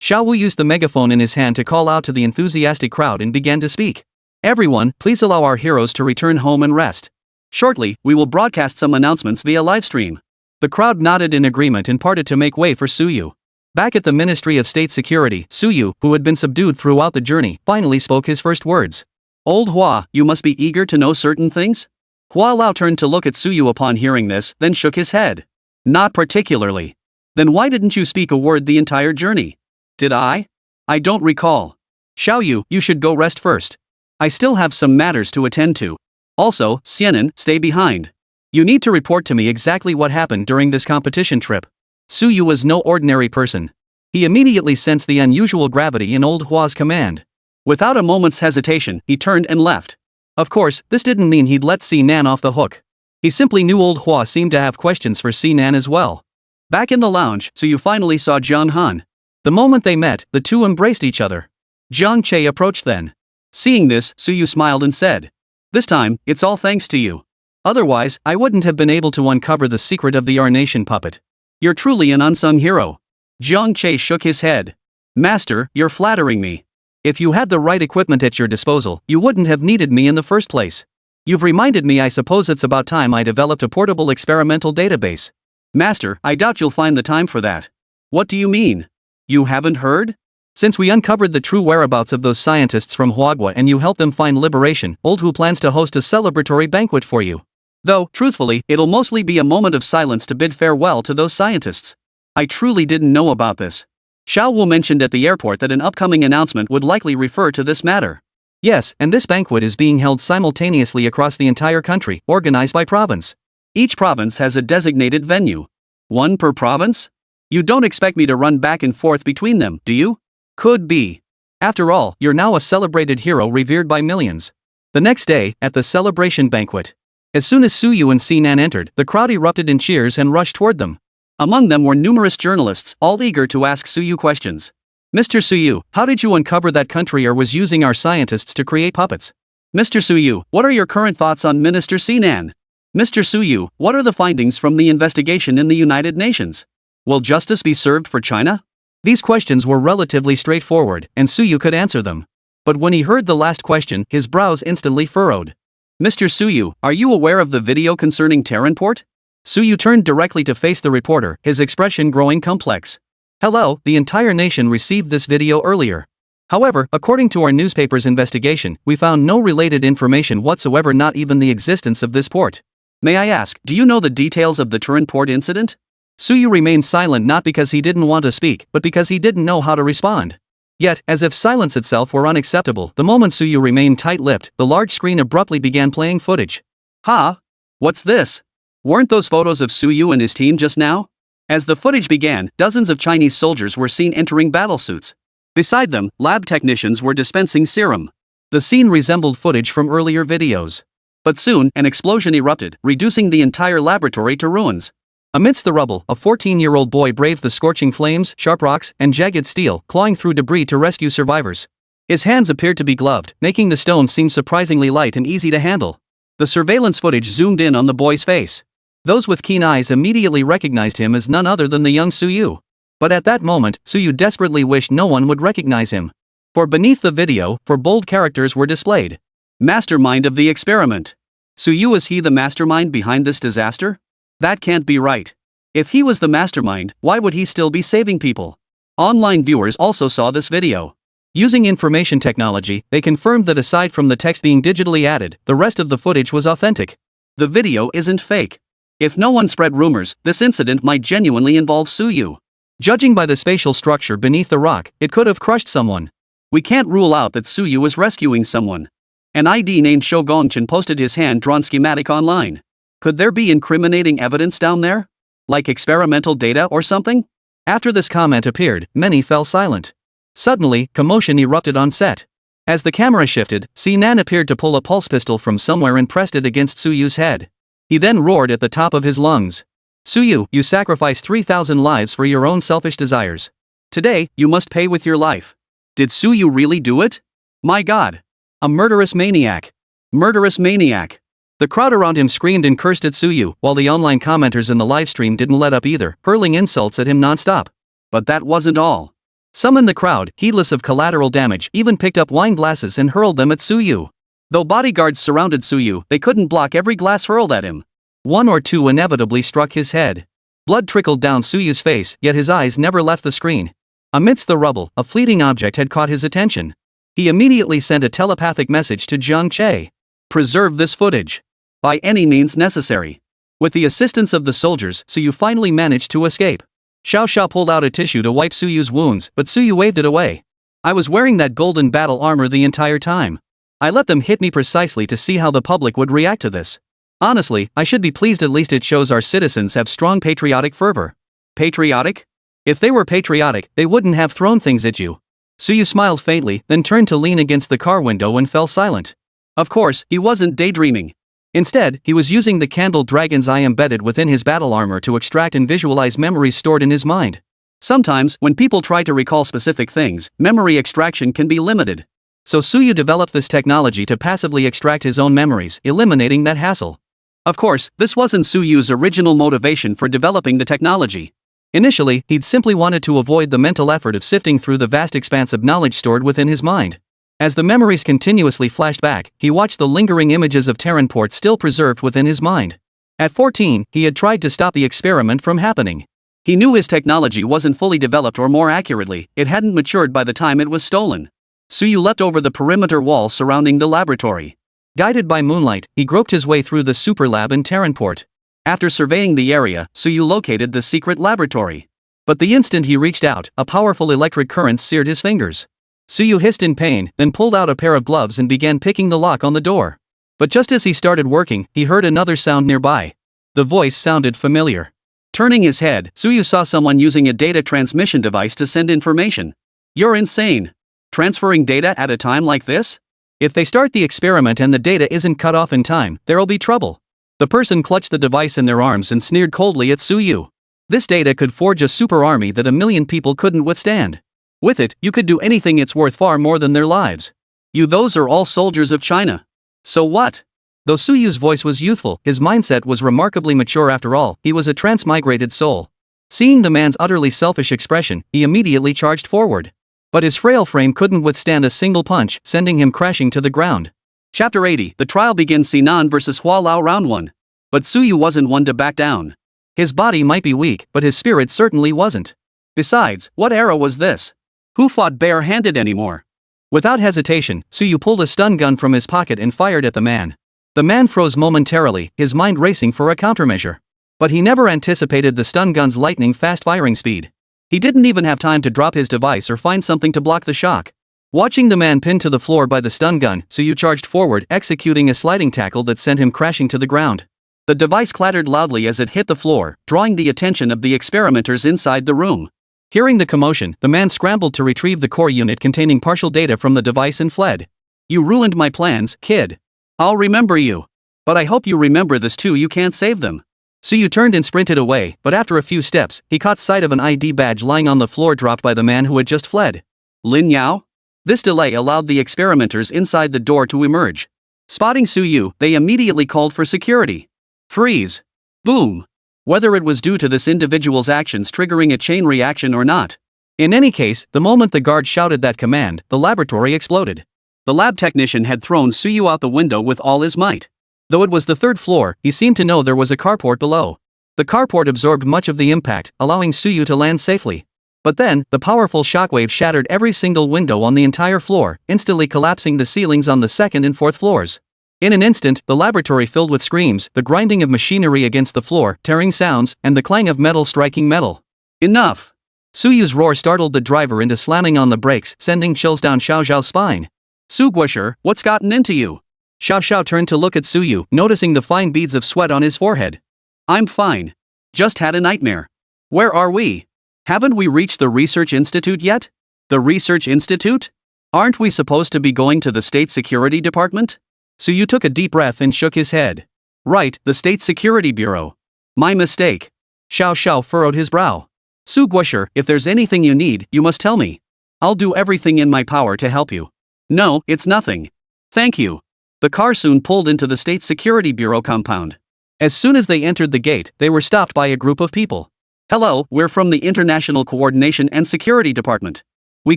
Xiaowu used the megaphone in his hand to call out to the enthusiastic crowd and began to speak. "Everyone, please allow our heroes to return home and rest. Shortly, we will broadcast some announcements via livestream." The crowd nodded in agreement and parted to make way for Suyu. Back at the Ministry of State Security, Suyu, who had been subdued throughout the journey, finally spoke his first words. "Old Hua, you must be eager to know certain things?" Hua Lao turned to look at Suyu upon hearing this, then shook his head. "Not particularly." "Then why didn't you speak a word the entire journey?" Did I? I don't recall. Xiaoyu, you should go rest first. I still have some matters to attend to. Also, Xianan, stay behind. You need to report to me exactly what happened during this competition trip. Suyu was no ordinary person. He immediately sensed the unusual gravity in old Hua's command. Without a moment's hesitation, he turned and left. Of course, this didn't mean he'd let Sinan off the hook. He simply knew old Hua seemed to have questions for Sinan as well. Back in the lounge, Suyu finally saw Jiang Han. The moment they met, the two embraced each other. Jiang Che approached then. Seeing this, Suyu smiled and said, "This time, it's all thanks to you. Otherwise, I wouldn't have been able to uncover the secret of the Nation puppet. You're truly an unsung hero." Jiang Che shook his head. "Master, you're flattering me. If you had the right equipment at your disposal, you wouldn't have needed me in the first place. You've reminded me I suppose it's about time I developed a portable experimental database." "Master, I doubt you'll find the time for that." "What do you mean? You haven't heard? Since we uncovered the true whereabouts of those scientists from Huagua and you helped them find liberation, Old Hu plans to host a celebratory banquet for you. Though, truthfully, it'll mostly be a moment of silence to bid farewell to those scientists." I truly didn't know about this. Xiao Wu mentioned at the airport that an upcoming announcement would likely refer to this matter. Yes, and this banquet is being held simultaneously across the entire country, organized by province. Each province has a designated venue. One per province? You don't expect me to run back and forth between them, do you? Could be. After all, you're now a celebrated hero revered by millions. The next day, at the celebration banquet. As soon as Suyu and Sinan entered, the crowd erupted in cheers and rushed toward them. Among them were numerous journalists, all eager to ask Suyu questions. "Mr. Suyu, how did you uncover that country was using our scientists to create puppets?" "Mr. Suyu, what are your current thoughts on Minister Sinan?" "Mr. Suyu, what are the findings from the investigation in the United Nations? Will justice be served for China?" These questions were relatively straightforward, and Suyu could answer them. But when he heard the last question, his brows instantly furrowed. "Mr. Suyu, are you aware of the video concerning Terranport?" Suyu turned directly to face the reporter, his expression growing complex. "Hello, the entire nation received this video earlier. However, according to our newspaper's investigation, we found no related information whatsoever, not even the existence of this port." "May I ask, do you know the details of the Terranport incident?" Suyu remained silent not because he didn't want to speak, but because he didn't know how to respond. Yet, as if silence itself were unacceptable, the moment Suyu remained tight-lipped, the large screen abruptly began playing footage. "Huh? What's this? Weren't those photos of Suyu and his team just now?" As the footage began, dozens of Chinese soldiers were seen entering battlesuits. Beside them, lab technicians were dispensing serum. The scene resembled footage from earlier videos. But soon, an explosion erupted, reducing the entire laboratory to ruins. Amidst the rubble, a 14-year-old boy braved the scorching flames, sharp rocks, and jagged steel, clawing through debris to rescue survivors. His hands appeared to be gloved, making the stones seem surprisingly light and easy to handle. The surveillance footage zoomed in on the boy's face. Those with keen eyes immediately recognized him as none other than the young Suyu. But at that moment, Suyu desperately wished no one would recognize him. For beneath the video, four bold characters were displayed. "Mastermind of the experiment. Suyu, is he the mastermind behind this disaster? That can't be right. If he was the mastermind, why would he still be saving people?" Online viewers also saw this video. Using information technology, they confirmed that aside from the text being digitally added, the rest of the footage was authentic. The video isn't fake. If no one spread rumors, this incident might genuinely involve Suyu. Judging by the spatial structure beneath the rock, it could have crushed someone. We can't rule out that Suyu was rescuing someone. An ID named Shogonchen posted his hand-drawn schematic online. Could there be incriminating evidence down there? Like experimental data or something? After this comment appeared, many fell silent. Suddenly, commotion erupted on set. As the camera shifted, Sinan appeared to pull a pulse pistol from somewhere and pressed it against Suyu's head. He then roared at the top of his lungs. "Suyu, you sacrificed 3,000 lives for your own selfish desires. Today, you must pay with your life." Did Suyu really do it? My God! A murderous maniac! Murderous maniac! The crowd around him screamed and cursed at Suyu, while the online commenters in the livestream didn't let up either, hurling insults at him non-stop. But that wasn't all. Some in the crowd, heedless of collateral damage, even picked up wine glasses and hurled them at Suyu. Though bodyguards surrounded Suyu, they couldn't block every glass hurled at him. One or two inevitably struck his head. Blood trickled down Suyu's face, yet his eyes never left the screen. Amidst the rubble, a fleeting object had caught his attention. He immediately sent a telepathic message to Jiang Che. "Preserve this footage. By any means necessary." With the assistance of the soldiers, Suyu finally managed to escape. Xiao Xiao pulled out a tissue to wipe Suyu's wounds, but Suyu waved it away. I was wearing that golden battle armor the entire time. I let them hit me precisely to see how the public would react to this. Honestly, I should be pleased, at least it shows our citizens have strong patriotic fervor. Patriotic? If they were patriotic, they wouldn't have thrown things at you. Suyu smiled faintly, then turned to lean against the car window and fell silent. Of course, he wasn't daydreaming. Instead, he was using the candle dragon's eye embedded within his battle armor to extract and visualize memories stored in his mind. Sometimes, when people try to recall specific things, memory extraction can be limited. So Suyu developed this technology to passively extract his own memories, eliminating that hassle. Of course, this wasn't Suyu's original motivation for developing the technology. Initially, he'd simply wanted to avoid the mental effort of sifting through the vast expanse of knowledge stored within his mind. As the memories continuously flashed back, he watched the lingering images of Terranport still preserved within his mind. At 14, he had tried to stop the experiment from happening. He knew his technology wasn't fully developed, or more accurately, it hadn't matured by the time it was stolen. Suyu leapt over the perimeter wall surrounding the laboratory. Guided by moonlight, he groped his way through the super lab in Terranport. After surveying the area, Suyu located the secret laboratory. But the instant he reached out, a powerful electric current seared his fingers. Suyu hissed in pain, then pulled out a pair of gloves and began picking the lock on the door. But just as he started working, he heard another sound nearby. The voice sounded familiar. Turning his head, Suyu saw someone using a data transmission device to send information. You're insane. Transferring data at a time like this? If they start the experiment and the data isn't cut off in time, there'll be trouble. The person clutched the device in their arms and sneered coldly at Suyu. This data could forge a super army that 1,000,000 people couldn't withstand. With it, you could do anything. It's worth far more than their lives. Those are all soldiers of China. So what? Though Suyu's voice was youthful, his mindset was remarkably mature. After all, he was a transmigrated soul. Seeing the man's utterly selfish expression, he immediately charged forward. But his frail frame couldn't withstand a single punch, sending him crashing to the ground. Chapter 80. The trial begins. Sinan vs Hua Lao Round 1. But Suyu wasn't one to back down. His body might be weak, but his spirit certainly wasn't. Besides, what era was this? Who fought bare-handed anymore? Without hesitation, Suyu pulled a stun gun from his pocket and fired at the man. The man froze momentarily, his mind racing for a countermeasure. But he never anticipated the stun gun's lightning-fast firing speed. He didn't even have time to drop his device or find something to block the shock. Watching the man pinned to the floor by the stun gun, Suyu charged forward, executing a sliding tackle that sent him crashing to the ground. The device clattered loudly as it hit the floor, drawing the attention of the experimenters inside the room. Hearing the commotion, the man scrambled to retrieve the core unit containing partial data from the device and fled. You ruined my plans, kid. I'll remember you. But I hope you remember this too. You can't save them. Suyu turned and sprinted away, but after a few steps, he caught sight of an ID badge lying on the floor dropped by the man who had just fled. Lin Yao? This delay allowed the experimenters inside the door to emerge. Spotting Suyu, they immediately called for security. Freeze. Boom. Whether it was due to this individual's actions triggering a chain reaction or not. In any case, the moment the guard shouted that command, the laboratory exploded. The lab technician had thrown Suyu out the window with all his might. Though it was the third floor, he seemed to know there was a carport below. The carport absorbed much of the impact, allowing Suyu to land safely. But then, the powerful shockwave shattered every single window on the entire floor, instantly collapsing the ceilings on the second and fourth floors. In an instant, the laboratory filled with screams, the grinding of machinery against the floor, tearing sounds, and the clang of metal striking metal. Enough! Suyu's roar startled the driver into slamming on the brakes, sending chills down Xiao Xiao's spine. Su Guosher, what's gotten into you? Xiao Xiao turned to look at Suyu, noticing the fine beads of sweat on his forehead. I'm fine. Just had a nightmare. Where are we? Haven't we reached the Research Institute yet? The Research Institute? Aren't we supposed to be going to the State Security Department? Suyu took a deep breath and shook his head. Right, the State Security Bureau. My mistake. Xiao Xiao furrowed his brow. Su Guosher, if there's anything you need, you must tell me. I'll do everything in my power to help you. No, it's nothing. Thank you. The car soon pulled into the State Security Bureau compound. As soon as they entered the gate, they were stopped by a group of people. Hello, we're from the International Coordination and Security Department. We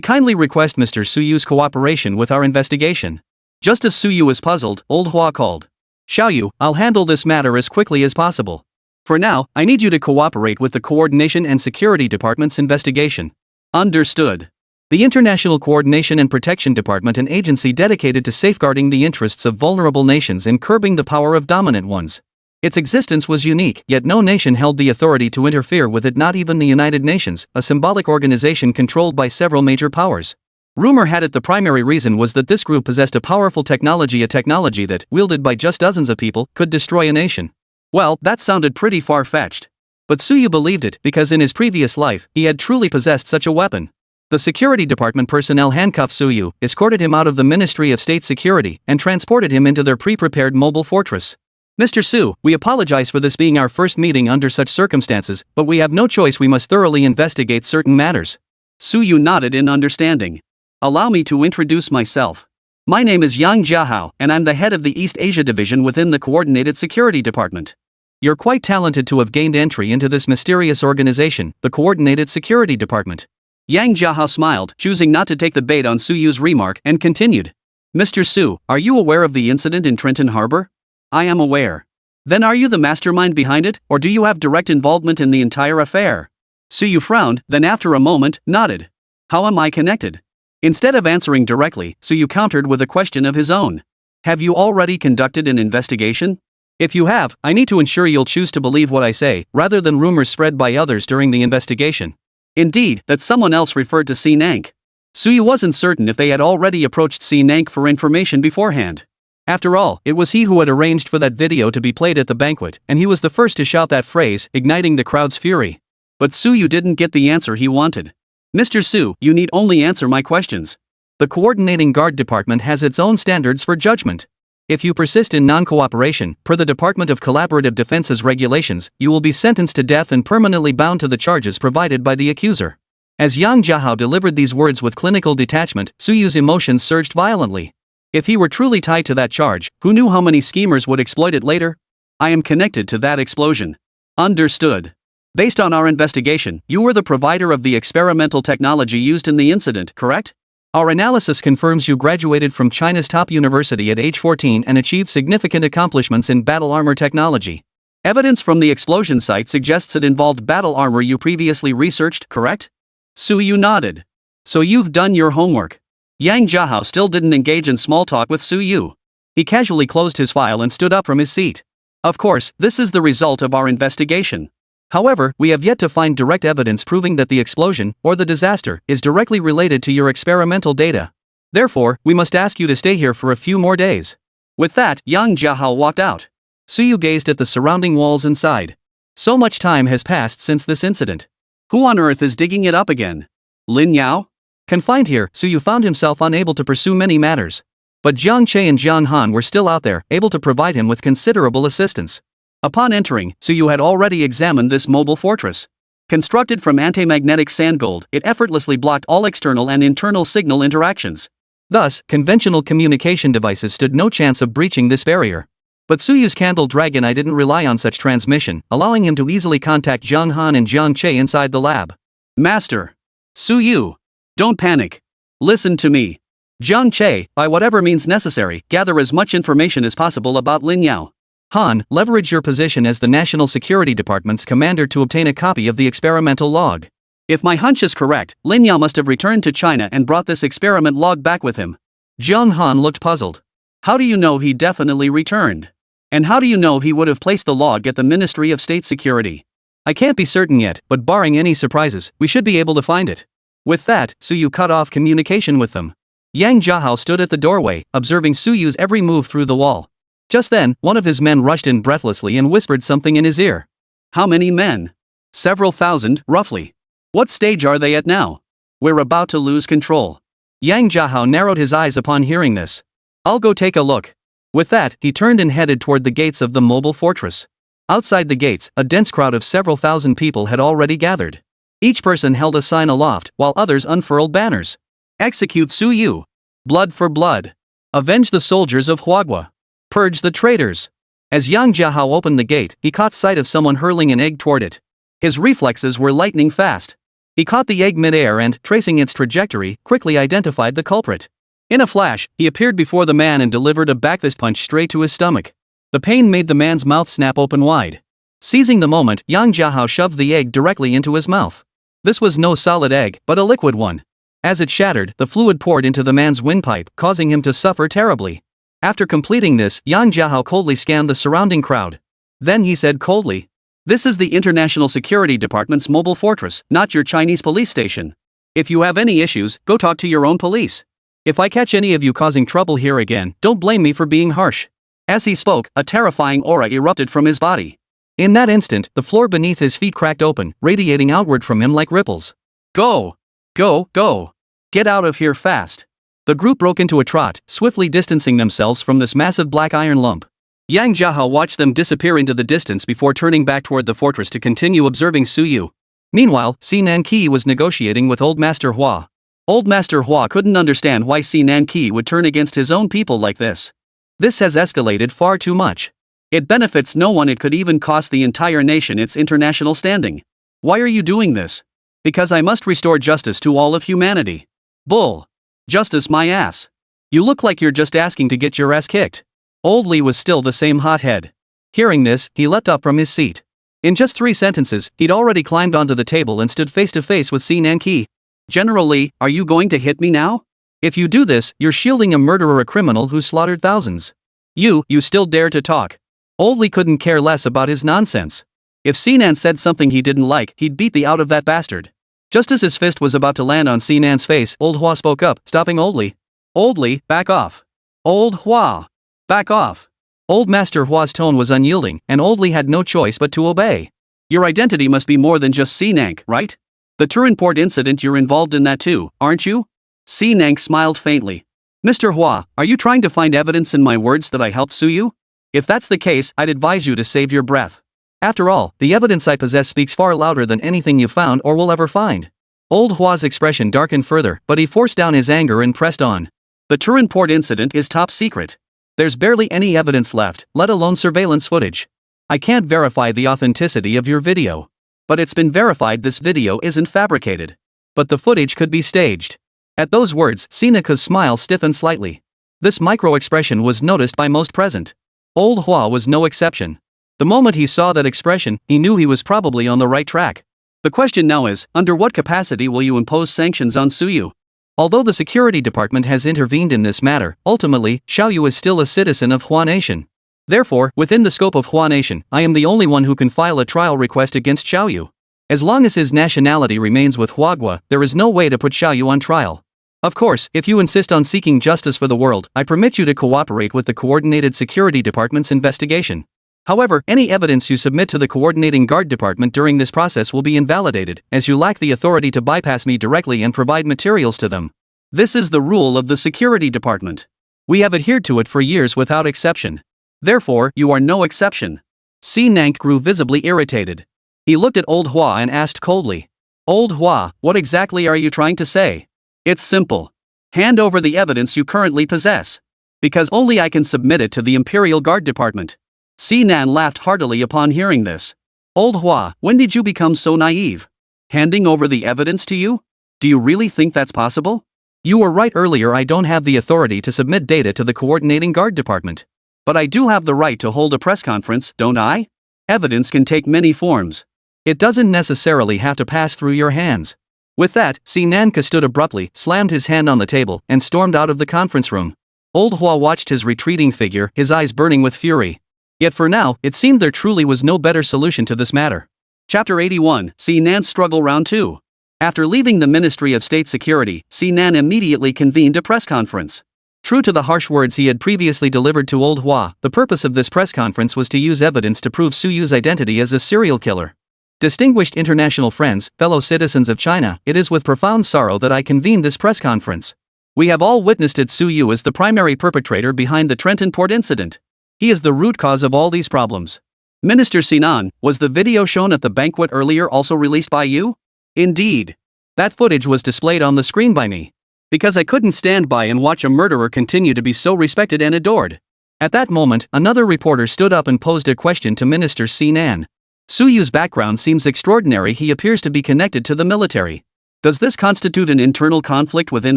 kindly request Mr. Suyu's cooperation with our investigation. Just as Suyu was puzzled, old Hua called. Xiaoyu, I'll handle this matter as quickly as possible. For now, I need you to cooperate with the Coordination and Security Department's investigation. Understood. The International Coordination and Protection Department, an agency dedicated to safeguarding the interests of vulnerable nations and curbing the power of dominant ones. Its existence was unique, yet no nation held the authority to interfere with it, not even the United Nations, a symbolic organization controlled by several major powers. Rumor had it the primary reason was that this group possessed a powerful technology, a technology that, wielded by just dozens of people, could destroy a nation. Well, that sounded pretty far-fetched. But Suyu believed it because in his previous life, he had truly possessed such a weapon. The Security Department personnel handcuffed Suyu, escorted him out of the Ministry of State Security, and transported him into their pre-prepared mobile fortress. Mr. Su, we apologize for this being our first meeting under such circumstances, but we have no choice, we must thoroughly investigate certain matters. Suyu nodded in understanding. Allow me to introduce myself. My name is Yang Jiahao, and I'm the head of the East Asia Division within the Coordinated Security Department. You're quite talented to have gained entry into this mysterious organization, the Coordinated Security Department. Yang Jiahao smiled, choosing not to take the bait on Suyu's remark, and continued. Mr. Su, are you aware of the incident in Trenton Harbor? I am aware. Then are you the mastermind behind it, or do you have direct involvement in the entire affair? Suyu frowned, then after a moment, nodded. How am I connected? Instead of answering directly, Suyu countered with a question of his own. Have you already conducted an investigation? If you have, I need to ensure you'll choose to believe what I say, rather than rumors spread by others during the investigation. Indeed, that someone else referred to Si Nank. Suyu wasn't certain if they had already approached Si Nank for information beforehand. After all, it was he who had arranged for that video to be played at the banquet, and he was the first to shout that phrase, igniting the crowd's fury. But Suyu didn't get the answer he wanted. Mr. Su, you need only answer my questions. The Coordinating Guard Department has its own standards for judgment. If you persist in non-cooperation, per the Department of Collaborative Defense's regulations, you will be sentenced to death and permanently bound to the charges provided by the accuser. As Yang Jiahao delivered these words with clinical detachment, Suyu's emotions surged violently. If he were truly tied to that charge, who knew how many schemers would exploit it later? I am connected to that explosion. Understood. Based on our investigation, you were the provider of the experimental technology used in the incident, correct? Our analysis confirms you graduated from China's top university at age 14 and achieved significant accomplishments in battle armor technology. Evidence from the explosion site suggests it involved battle armor you previously researched, correct? Suyu nodded. So you've done your homework. Yang Jiahao still didn't engage in small talk with Suyu. He casually closed his file and stood up from his seat. Of course, this is the result of our investigation. However, we have yet to find direct evidence proving that the explosion, or the disaster, is directly related to your experimental data. Therefore, we must ask you to stay here for a few more days. With that, Yang Jiahao walked out. Suyu gazed at the surrounding walls and sighed. So much time has passed since this incident. Who on earth is digging it up again? Lin Yao? Confined here, Suyu found himself unable to pursue many matters. But Jiang Che and Jiang Han were still out there, able to provide him with considerable assistance. Upon entering, Suyu had already examined this mobile fortress. Constructed from anti-magnetic sandgold, it effortlessly blocked all external and internal signal interactions. Thus, conventional communication devices stood no chance of breaching this barrier. But Suyu's Candle Dragon Eye didn't rely on such transmission, allowing him to easily contact Jiang Han and Jiang Che inside the lab. Master. Suyu. Don't panic. Listen to me. Jiang Che, by whatever means necessary, gather as much information as possible about Lin Yao. Han, leverage your position as the National Security Department's commander to obtain a copy of the experimental log. If my hunch is correct, Lin Yao must have returned to China and brought this experiment log back with him. Jiang Han looked puzzled. How do you know he definitely returned? And how do you know he would have placed the log at the Ministry of State Security? I can't be certain yet, but barring any surprises, we should be able to find it. With that, Suyu cut off communication with them. Yang Jiahao stood at the doorway, observing Suyu's every move through the wall. Just then, one of his men rushed in breathlessly and whispered something in his ear. How many men? Several thousand, roughly. What stage are they at now? We're about to lose control. Yang Jiahao narrowed his eyes upon hearing this. I'll go take a look. With that, he turned and headed toward the gates of the mobile fortress. Outside the gates, a dense crowd of several thousand people had already gathered. Each person held a sign aloft, while others unfurled banners. Execute Suyu. Blood for blood. Avenge the soldiers of Huagua. Purge the traitors. As Yang Jiahao opened the gate, he caught sight of someone hurling an egg toward it. His reflexes were lightning fast. He caught the egg mid-air and, tracing its trajectory, quickly identified the culprit. In a flash, he appeared before the man and delivered a backfist punch straight to his stomach. The pain made the man's mouth snap open wide. Seizing the moment, Yang Jiahao shoved the egg directly into his mouth. This was no solid egg, but a liquid one. As it shattered, the fluid poured into the man's windpipe, causing him to suffer terribly. After completing this, Yang Jiahao coldly scanned the surrounding crowd. Then he said coldly, "This is the International Security Department's mobile fortress, not your Chinese police station. If you have any issues, go talk to your own police. If I catch any of you causing trouble here again, don't blame me for being harsh." As he spoke, a terrifying aura erupted from his body. In that instant, the floor beneath his feet cracked open, radiating outward from him like ripples. "Go! Go, go! Get out of here fast!" The group broke into a trot, swiftly distancing themselves from this massive black iron lump. Yang Jiahao watched them disappear into the distance before turning back toward the fortress to continue observing Su Yu. Meanwhile, Si Nanqi was negotiating with Old Master Hua. Old Master Hua couldn't understand why Si Nanqi would turn against his own people like this. This has escalated far too much. It benefits no one, it could even cost the entire nation its international standing. Why are you doing this? Because I must restore justice to all of humanity. Bull. Justice my ass. You look like you're just asking to get your ass kicked. Old Li was still the same hothead. Hearing this, he leapt up from his seat. In just 3 sentences, he'd already climbed onto the table and stood face to face with Si Nanqi. "General Li, are you going to hit me now? If you do this, you're shielding a murderer, a criminal who slaughtered thousands. You still dare to talk." Old Li couldn't care less about his nonsense. If Sinan said something he didn't like, he'd beat the out of that bastard. Just as his fist was about to land on Sinan's face, Old Hua spoke up, stopping Old Li. "Old Li, back off. Old Hua. Back off." Old Master Hua's tone was unyielding, and Old Li had no choice but to obey. "Your identity must be more than just Sinank, right? The Turinport incident, you're involved in that too, aren't you?" Sinank smiled faintly. "Mr. Hua, are you trying to find evidence in my words that I helped Su Yu? If that's the case, I'd advise you to save your breath. After all, the evidence I possess speaks far louder than anything you've found or will ever find." Old Hua's expression darkened further, but he forced down his anger and pressed on. "The Turinport incident is top secret. There's barely any evidence left, let alone surveillance footage. I can't verify the authenticity of your video. But it's been verified this video isn't fabricated. But the footage could be staged." At those words, Sinaka's smile stiffened slightly. This micro-expression was noticed by most present. Old Hua was no exception. The moment he saw that expression, he knew he was probably on the right track. The question now is, under what capacity will you impose sanctions on Su Yu? Although the security department has intervened in this matter, ultimately, Xiao Yu is still a citizen of Hua Nation. Therefore, within the scope of Hua Nation, I am the only one who can file a trial request against Xiao Yu. As long as his nationality remains with Huagua, there is no way to put Xiao Yu on trial. Of course, if you insist on seeking justice for the world, I permit you to cooperate with the Coordinated Security Department's investigation. However, any evidence you submit to the Coordinating Guard Department during this process will be invalidated, as you lack the authority to bypass me directly and provide materials to them. This is the rule of the Security Department. We have adhered to it for years without exception. Therefore, you are no exception." Si Nank grew visibly irritated. He looked at Old Hua and asked coldly, "Old Hua, what exactly are you trying to say?" "It's simple. Hand over the evidence you currently possess. Because only I can submit it to the Imperial Guard Department." Si Nan laughed heartily upon hearing this. "Old Hua, when did you become so naive? Handing over the evidence to you? Do you really think that's possible?" "You were right earlier, I don't have the authority to submit data to the Coordinating Guard Department. But I do have the right to hold a press conference, don't I? Evidence can take many forms. It doesn't necessarily have to pass through your hands." With that, Si Nanka stood abruptly, slammed his hand on the table, and stormed out of the conference room. Old Hua watched his retreating figure, his eyes burning with fury. Yet for now, it seemed there truly was no better solution to this matter. Chapter 81, Si Nan's Struggle Round 2. After leaving the Ministry of State Security, Si Nan immediately convened a press conference. True to the harsh words he had previously delivered to Old Hua, the purpose of this press conference was to use evidence to prove Su Yu's identity as a serial killer. Distinguished international friends, fellow citizens of China, it is with profound sorrow that I convene this press conference. We have all witnessed it. Su Yu is the primary perpetrator behind the Trenton Port incident. He is the root cause of all these problems. Minister Sinan, was the video shown at the banquet earlier also released by you? Indeed. That footage was displayed on the screen by me. Because I couldn't stand by and watch a murderer continue to be so respected and adored. At that moment, another reporter stood up and posed a question to Minister Sinan. Su Yu's background seems extraordinary. He appears to be connected to the military. Does this constitute an internal conflict within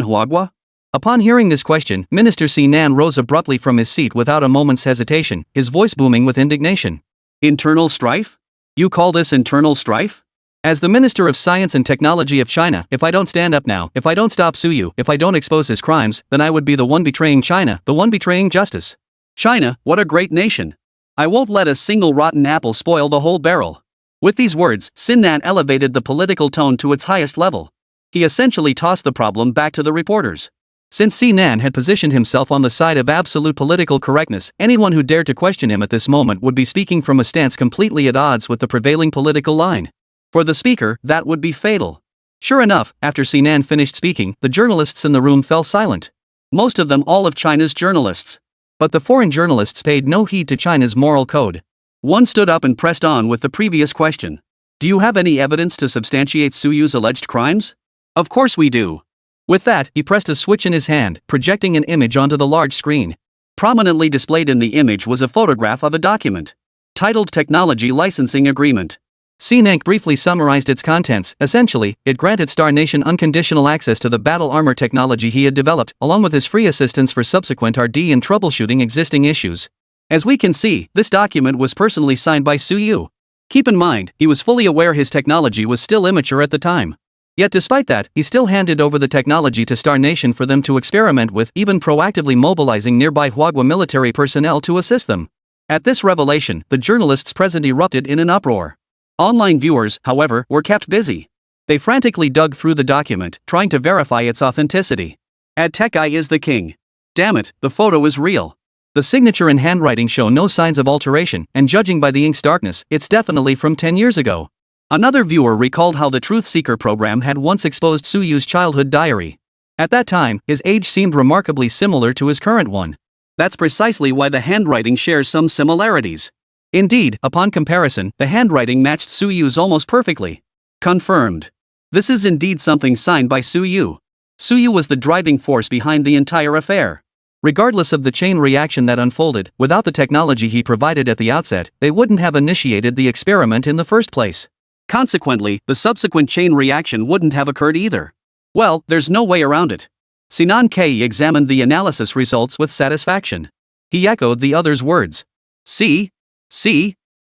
Huagua? Upon hearing this question, Minister Sinan rose abruptly from his seat without a moment's hesitation, his voice booming with indignation. Internal strife? You call this internal strife? As the Minister of Science and Technology of China, if I don't stand up now, if I don't stop Su Yu, if I don't expose his crimes, then I would be the one betraying China, the one betraying justice. China, what a great nation. I won't let a single rotten apple spoil the whole barrel. With these words, Sinan elevated the political tone to its highest level. He essentially tossed the problem back to the reporters. Since Sinan had positioned himself on the side of absolute political correctness, anyone who dared to question him at this moment would be speaking from a stance completely at odds with the prevailing political line. For the speaker, that would be fatal. Sure enough, after Sinan finished speaking, the journalists in the room fell silent. Most of them all of China's journalists. But the foreign journalists paid no heed to China's moral code. One stood up and pressed on with the previous question. Do you have any evidence to substantiate Suyu's alleged crimes? Of course we do. With that, he pressed a switch in his hand, projecting an image onto the large screen. Prominently displayed in the image was a photograph of a document titled Technology Licensing Agreement. Sinan briefly summarized its contents. Essentially, it granted Star Nation unconditional access to the battle armor technology he had developed, along with his free assistance for subsequent RD and troubleshooting existing issues. As we can see, this document was personally signed by Suyu. Keep in mind, he was fully aware his technology was still immature at the time. Yet despite that, he still handed over the technology to Star Nation for them to experiment with, even proactively mobilizing nearby Huagua military personnel to assist them. At this revelation, the journalists present erupted in an uproar. Online viewers, however, were kept busy. They frantically dug through the document, trying to verify its authenticity. AdTech is the king. Damn it, the photo is real. The signature and handwriting show no signs of alteration, and judging by the ink's darkness, it's definitely from 10 years ago. Another viewer recalled how the Truth Seeker program had once exposed Suyu's childhood diary. At that time, his age seemed remarkably similar to his current one. That's precisely why the handwriting shares some similarities. Indeed, upon comparison, the handwriting matched Suyu's almost perfectly. Confirmed. This is indeed something signed by Suyu. Suyu was the driving force behind the entire affair. Regardless of the chain reaction that unfolded, without the technology he provided at the outset, they wouldn't have initiated the experiment in the first place. Consequently, the subsequent chain reaction wouldn't have occurred either. Well, there's no way around it. Sinan K examined the analysis results with satisfaction. He echoed the other's words. See?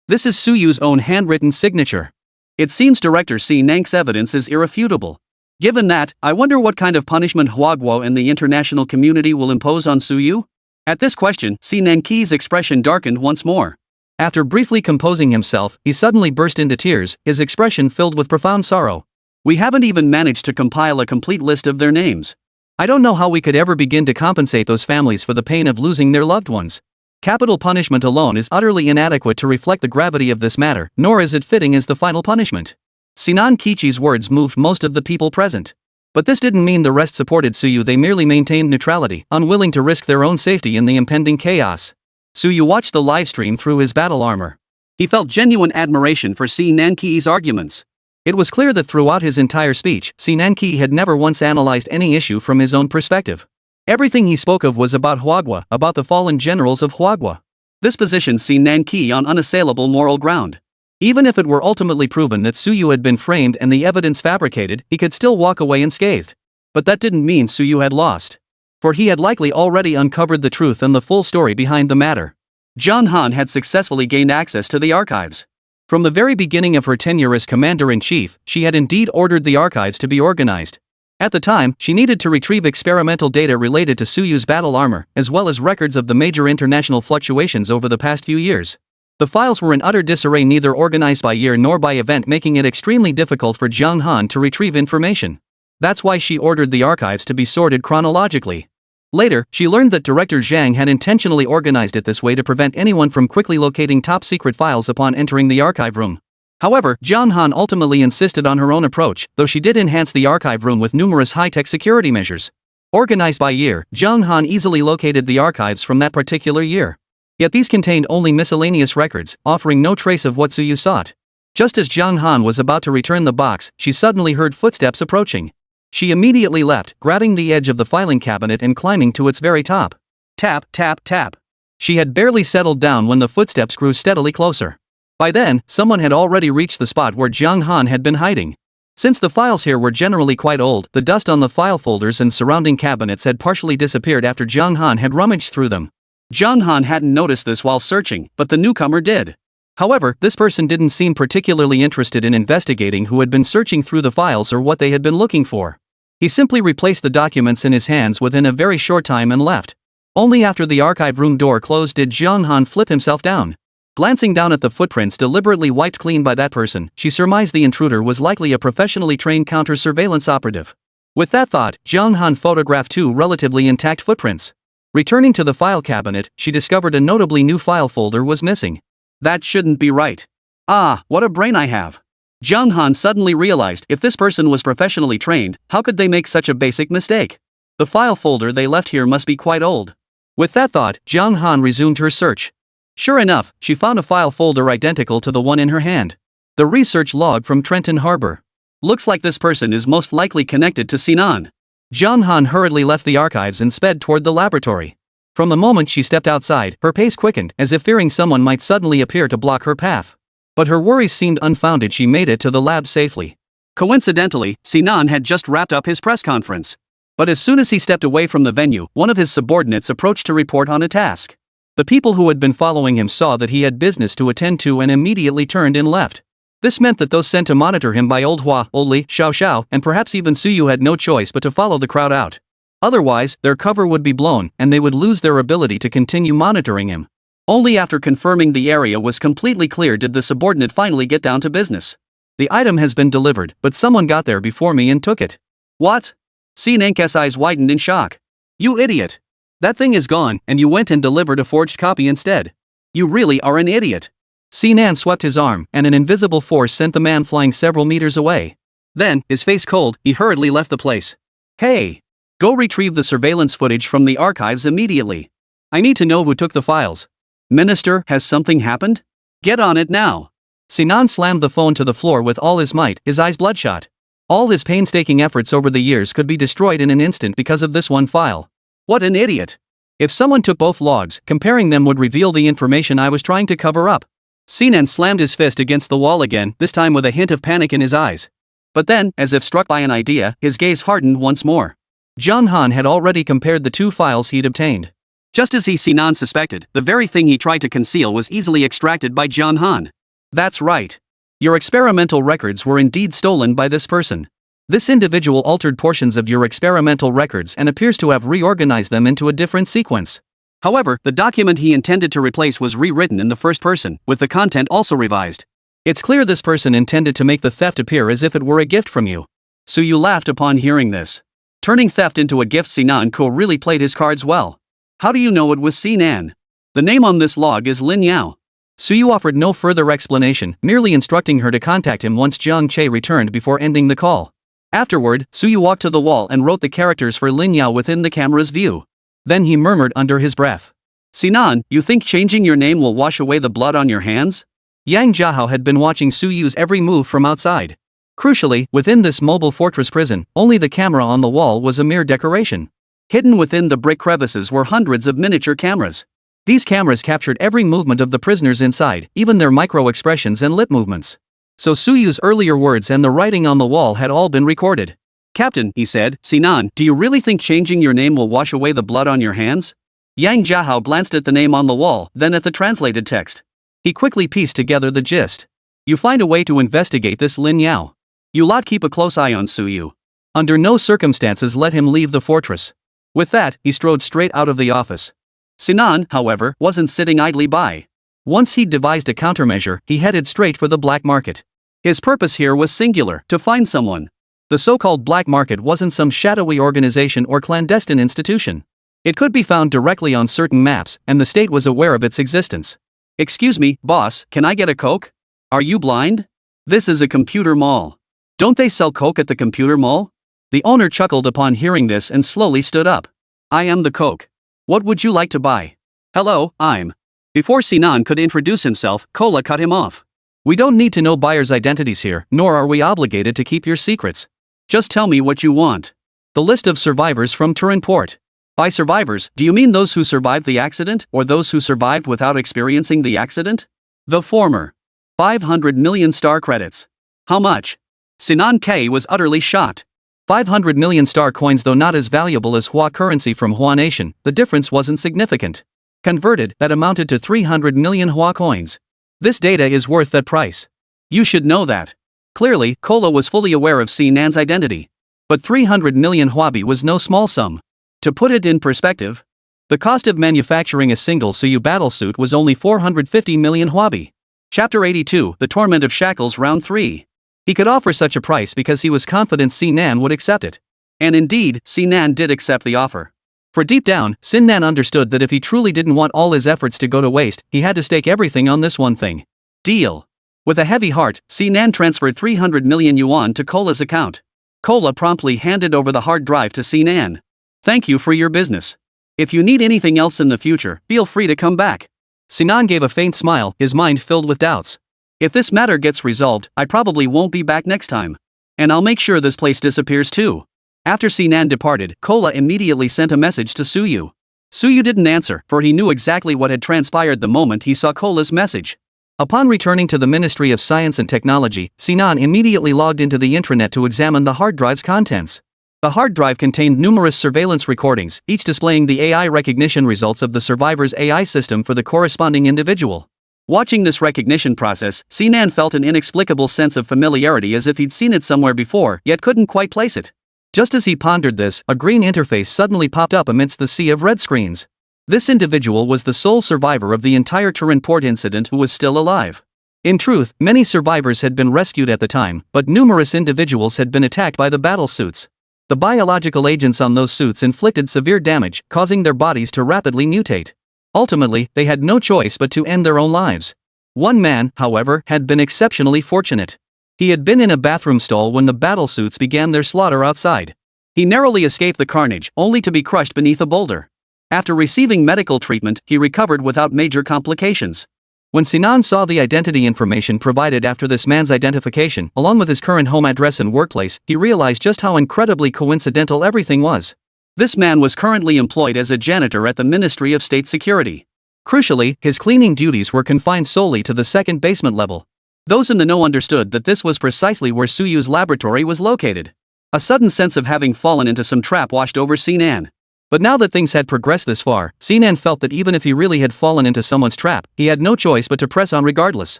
This is Suyu's own handwritten signature. It seems Director Sinan's evidence is irrefutable. Given that, I wonder what kind of punishment Huagua and the international community will impose on Suyu? At this question, Sinan K's expression darkened once more. After briefly composing himself, he suddenly burst into tears, his expression filled with profound sorrow. We haven't even managed to compile a complete list of their names. I don't know how we could ever begin to compensate those families for the pain of losing their loved ones. Capital punishment alone is utterly inadequate to reflect the gravity of this matter, nor is it fitting as the final punishment. Sinan Kichi's words moved most of the people present. But this didn't mean the rest supported Suyu, they merely maintained neutrality, unwilling to risk their own safety in the impending chaos. Suyu watched the livestream through his battle armor. He felt genuine admiration for Sinan Ki's arguments. It was clear that throughout his entire speech, Sinan Ki had never once analyzed any issue from his own perspective. Everything he spoke of was about Huagua, about the fallen generals of Huagua. This positioned Sinan Ki on unassailable moral ground. Even if it were ultimately proven that Suyu had been framed and the evidence fabricated, he could still walk away unscathed. But that didn't mean Suyu had lost. For he had likely already uncovered the truth and the full story behind the matter. Zhang Han had successfully gained access to the archives. From the very beginning of her tenure as Commander-in-Chief, she had indeed ordered the archives to be organized. At the time, she needed to retrieve experimental data related to Suyu's battle armor, as well as records of the major international fluctuations over the past few years. The files were in utter disarray, neither organized by year nor by event, making it extremely difficult for Zhang Han to retrieve information. That's why she ordered the archives to be sorted chronologically. Later, she learned that Director Zhang had intentionally organized it this way to prevent anyone from quickly locating top-secret files upon entering the archive room. However, Zhang Han ultimately insisted on her own approach, though she did enhance the archive room with numerous high-tech security measures. Organized by year, Zhang Han easily located the archives from that particular year. Yet these contained only miscellaneous records, offering no trace of what Suyu sought. Just as Zhang Han was about to return the box, she suddenly heard footsteps approaching. She immediately left, grabbing the edge of the filing cabinet and climbing to its very top. Tap, tap, tap. She had barely settled down when the footsteps grew steadily closer. By then, someone had already reached the spot where Zhang Han had been hiding. Since the files here were generally quite old, the dust on the file folders and surrounding cabinets had partially disappeared after Zhang Han had rummaged through them. Zhang Han hadn't noticed this while searching, but the newcomer did. However, this person didn't seem particularly interested in investigating who had been searching through the files or what they had been looking for. He simply replaced the documents in his hands within a very short time and left. Only after the archive room door closed did Zhang Han flip himself down. Glancing down at the footprints deliberately wiped clean by that person, she surmised the intruder was likely a professionally trained counter-surveillance operative. With that thought, Jiang Han photographed 2 relatively intact footprints. Returning to the file cabinet, she discovered a notably new file folder was missing. That shouldn't be right. Ah, what a brain I have. Jiang Han suddenly realized if this person was professionally trained, how could they make such a basic mistake? The file folder they left here must be quite old. With that thought, Jiang Han resumed her search. Sure enough, she found a file folder identical to the one in her hand. The research log from Trenton Harbor. Looks like this person is most likely connected to Sinan. Jiang Han hurriedly left the archives and sped toward the laboratory. From the moment she stepped outside, her pace quickened as if fearing someone might suddenly appear to block her path. But her worries seemed unfounded. She made it to the lab safely. Coincidentally, Sinan had just wrapped up his press conference. But as soon as he stepped away from the venue, one of his subordinates approached to report on a task. The people who had been following him saw that he had business to attend to and immediately turned and left. This meant that those sent to monitor him by Old Hua, Old Li, Xiao Xiao, and perhaps even Suyu had no choice but to follow the crowd out. Otherwise, their cover would be blown, and they would lose their ability to continue monitoring him. Only after confirming the area was completely clear did the subordinate finally get down to business. The item has been delivered, but someone got there before me and took it. What? Sinan's eyes widened in shock. You idiot! That thing is gone, and you went and delivered a forged copy instead. You really are an idiot. Sinan swept his arm, and an invisible force sent the man flying several meters away. Then, his face cold, he hurriedly left the place. Hey! Go retrieve the surveillance footage from the archives immediately. I need to know who took the files. Minister, has something happened? Get on it now. Sinan slammed the phone to the floor with all his might, his eyes bloodshot. All his painstaking efforts over the years could be destroyed in an instant because of this one file. What an idiot! If someone took both logs, comparing them would reveal the information I was trying to cover up. Sinan slammed his fist against the wall again, this time with a hint of panic in his eyes. But then, as if struck by an idea, his gaze hardened once more. Jiang Han had already compared the 2 files he'd obtained. Just as Sinan suspected, the very thing he tried to conceal was easily extracted by Jiang Han. That's right. Your experimental records were indeed stolen by this person. This individual altered portions of your experimental records and appears to have reorganized them into a different sequence. However, the document he intended to replace was rewritten in the first person, with the content also revised. It's clear this person intended to make the theft appear as if it were a gift from you. Suyu laughed upon hearing this. Turning theft into a gift, Sinan Ko really played his cards well. How do you know it was Sinan? The name on this log is Lin Yao. Suyu offered no further explanation, merely instructing her to contact him once Jiang Che returned before ending the call. Afterward, Suyu walked to the wall and wrote the characters for Lin Yao within the camera's view. Then he murmured under his breath. Sinan, you think changing your name will wash away the blood on your hands? Yang Jiahao had been watching Suyu's every move from outside. Crucially, within this mobile fortress prison, only the camera on the wall was a mere decoration. Hidden within the brick crevices were hundreds of miniature cameras. These cameras captured every movement of the prisoners inside, even their micro-expressions and lip movements. So Suyu's earlier words and the writing on the wall had all been recorded. Captain, he said, Sinan, do you really think changing your name will wash away the blood on your hands? Yang Jiahao glanced at the name on the wall, then at the translated text. He quickly pieced together the gist. You find a way to investigate this Lin Yao. You lot keep a close eye on Suyu. Under no circumstances let him leave the fortress. With that, he strode straight out of the office. Sinan, however, wasn't sitting idly by. Once he'd devised a countermeasure, he headed straight for the black market. His purpose here was singular, to find someone. The so-called black market wasn't some shadowy organization or clandestine institution. It could be found directly on certain maps, and the state was aware of its existence. Excuse me, boss, can I get a Coke? Are you blind? This is a computer mall. Don't they sell Coke at the computer mall? The owner chuckled upon hearing this and slowly stood up. I am the Coke. What would you like to buy? Hello, I'm. Before Sinan could introduce himself, Kola cut him off. We don't need to know buyers' identities here, nor are we obligated to keep your secrets. Just tell me what you want. The list of survivors from Turin Port. By survivors, do you mean those who survived the accident, or those who survived without experiencing the accident? The former. 500 million star credits. How much? Sinan K was utterly shocked. 500 million star coins, though not as valuable as Hua currency from Hua Nation, the difference wasn't significant. Converted, that amounted to 300 million Hua coins. This data is worth that price. You should know that. Clearly, Kola was fully aware of Sinan's identity. But 300 million Huabi was no small sum. To put it in perspective, The cost of manufacturing a single Suyu battlesuit was only 450 million hwabi. Chapter 82, The Torment of Shackles, Round 3. He could offer such a price because he was confident Sinan would accept it. And indeed, Sinan did accept the offer. For deep down, Sinan understood that if he truly didn't want all his efforts to go to waste, he had to stake everything on this one thing. Deal. With a heavy heart, Sinan transferred 300 million yuan to Cola's account. Cola promptly handed over the hard drive to Sinan. Thank you for your business. If you need anything else in the future, feel free to come back. Sinan gave a faint smile, his mind filled with doubts. If this matter gets resolved, I probably won't be back next time. And I'll make sure this place disappears too. After Sinan departed, Cola immediately sent a message to Suyu. Suyu didn't answer, for he knew exactly what had transpired the moment he saw Cola's message. Upon returning to the Ministry of Science and Technology, Sinan immediately logged into the intranet to examine the hard drive's contents. The hard drive contained numerous surveillance recordings, each displaying the AI recognition results of the survivor's AI system for the corresponding individual. Watching this recognition process, Sinan felt an inexplicable sense of familiarity as if he'd seen it somewhere before, yet couldn't quite place it. Just as he pondered this, a green interface suddenly popped up amidst the sea of red screens. This individual was the sole survivor of the entire Turin port incident who was still alive. In truth, many survivors had been rescued at the time, but numerous individuals had been attacked by the battle suits. The biological agents on those suits inflicted severe damage, causing their bodies to rapidly mutate. Ultimately, they had no choice but to end their own lives. One man, however, had been exceptionally fortunate. He had been in a bathroom stall when the battle suits began their slaughter outside. He narrowly escaped the carnage, only to be crushed beneath a boulder. After receiving medical treatment, he recovered without major complications. When Sinan saw the identity information provided after this man's identification, along with his current home address and workplace, he realized just how incredibly coincidental everything was. This man was currently employed as a janitor at the Ministry of State Security. Crucially, his cleaning duties were confined solely to the second basement level. Those in the know understood that this was precisely where Suyu's laboratory was located. A sudden sense of having fallen into some trap washed over Sinan. But now that things had progressed this far, Sinan felt that even if he really had fallen into someone's trap, he had no choice but to press on regardless.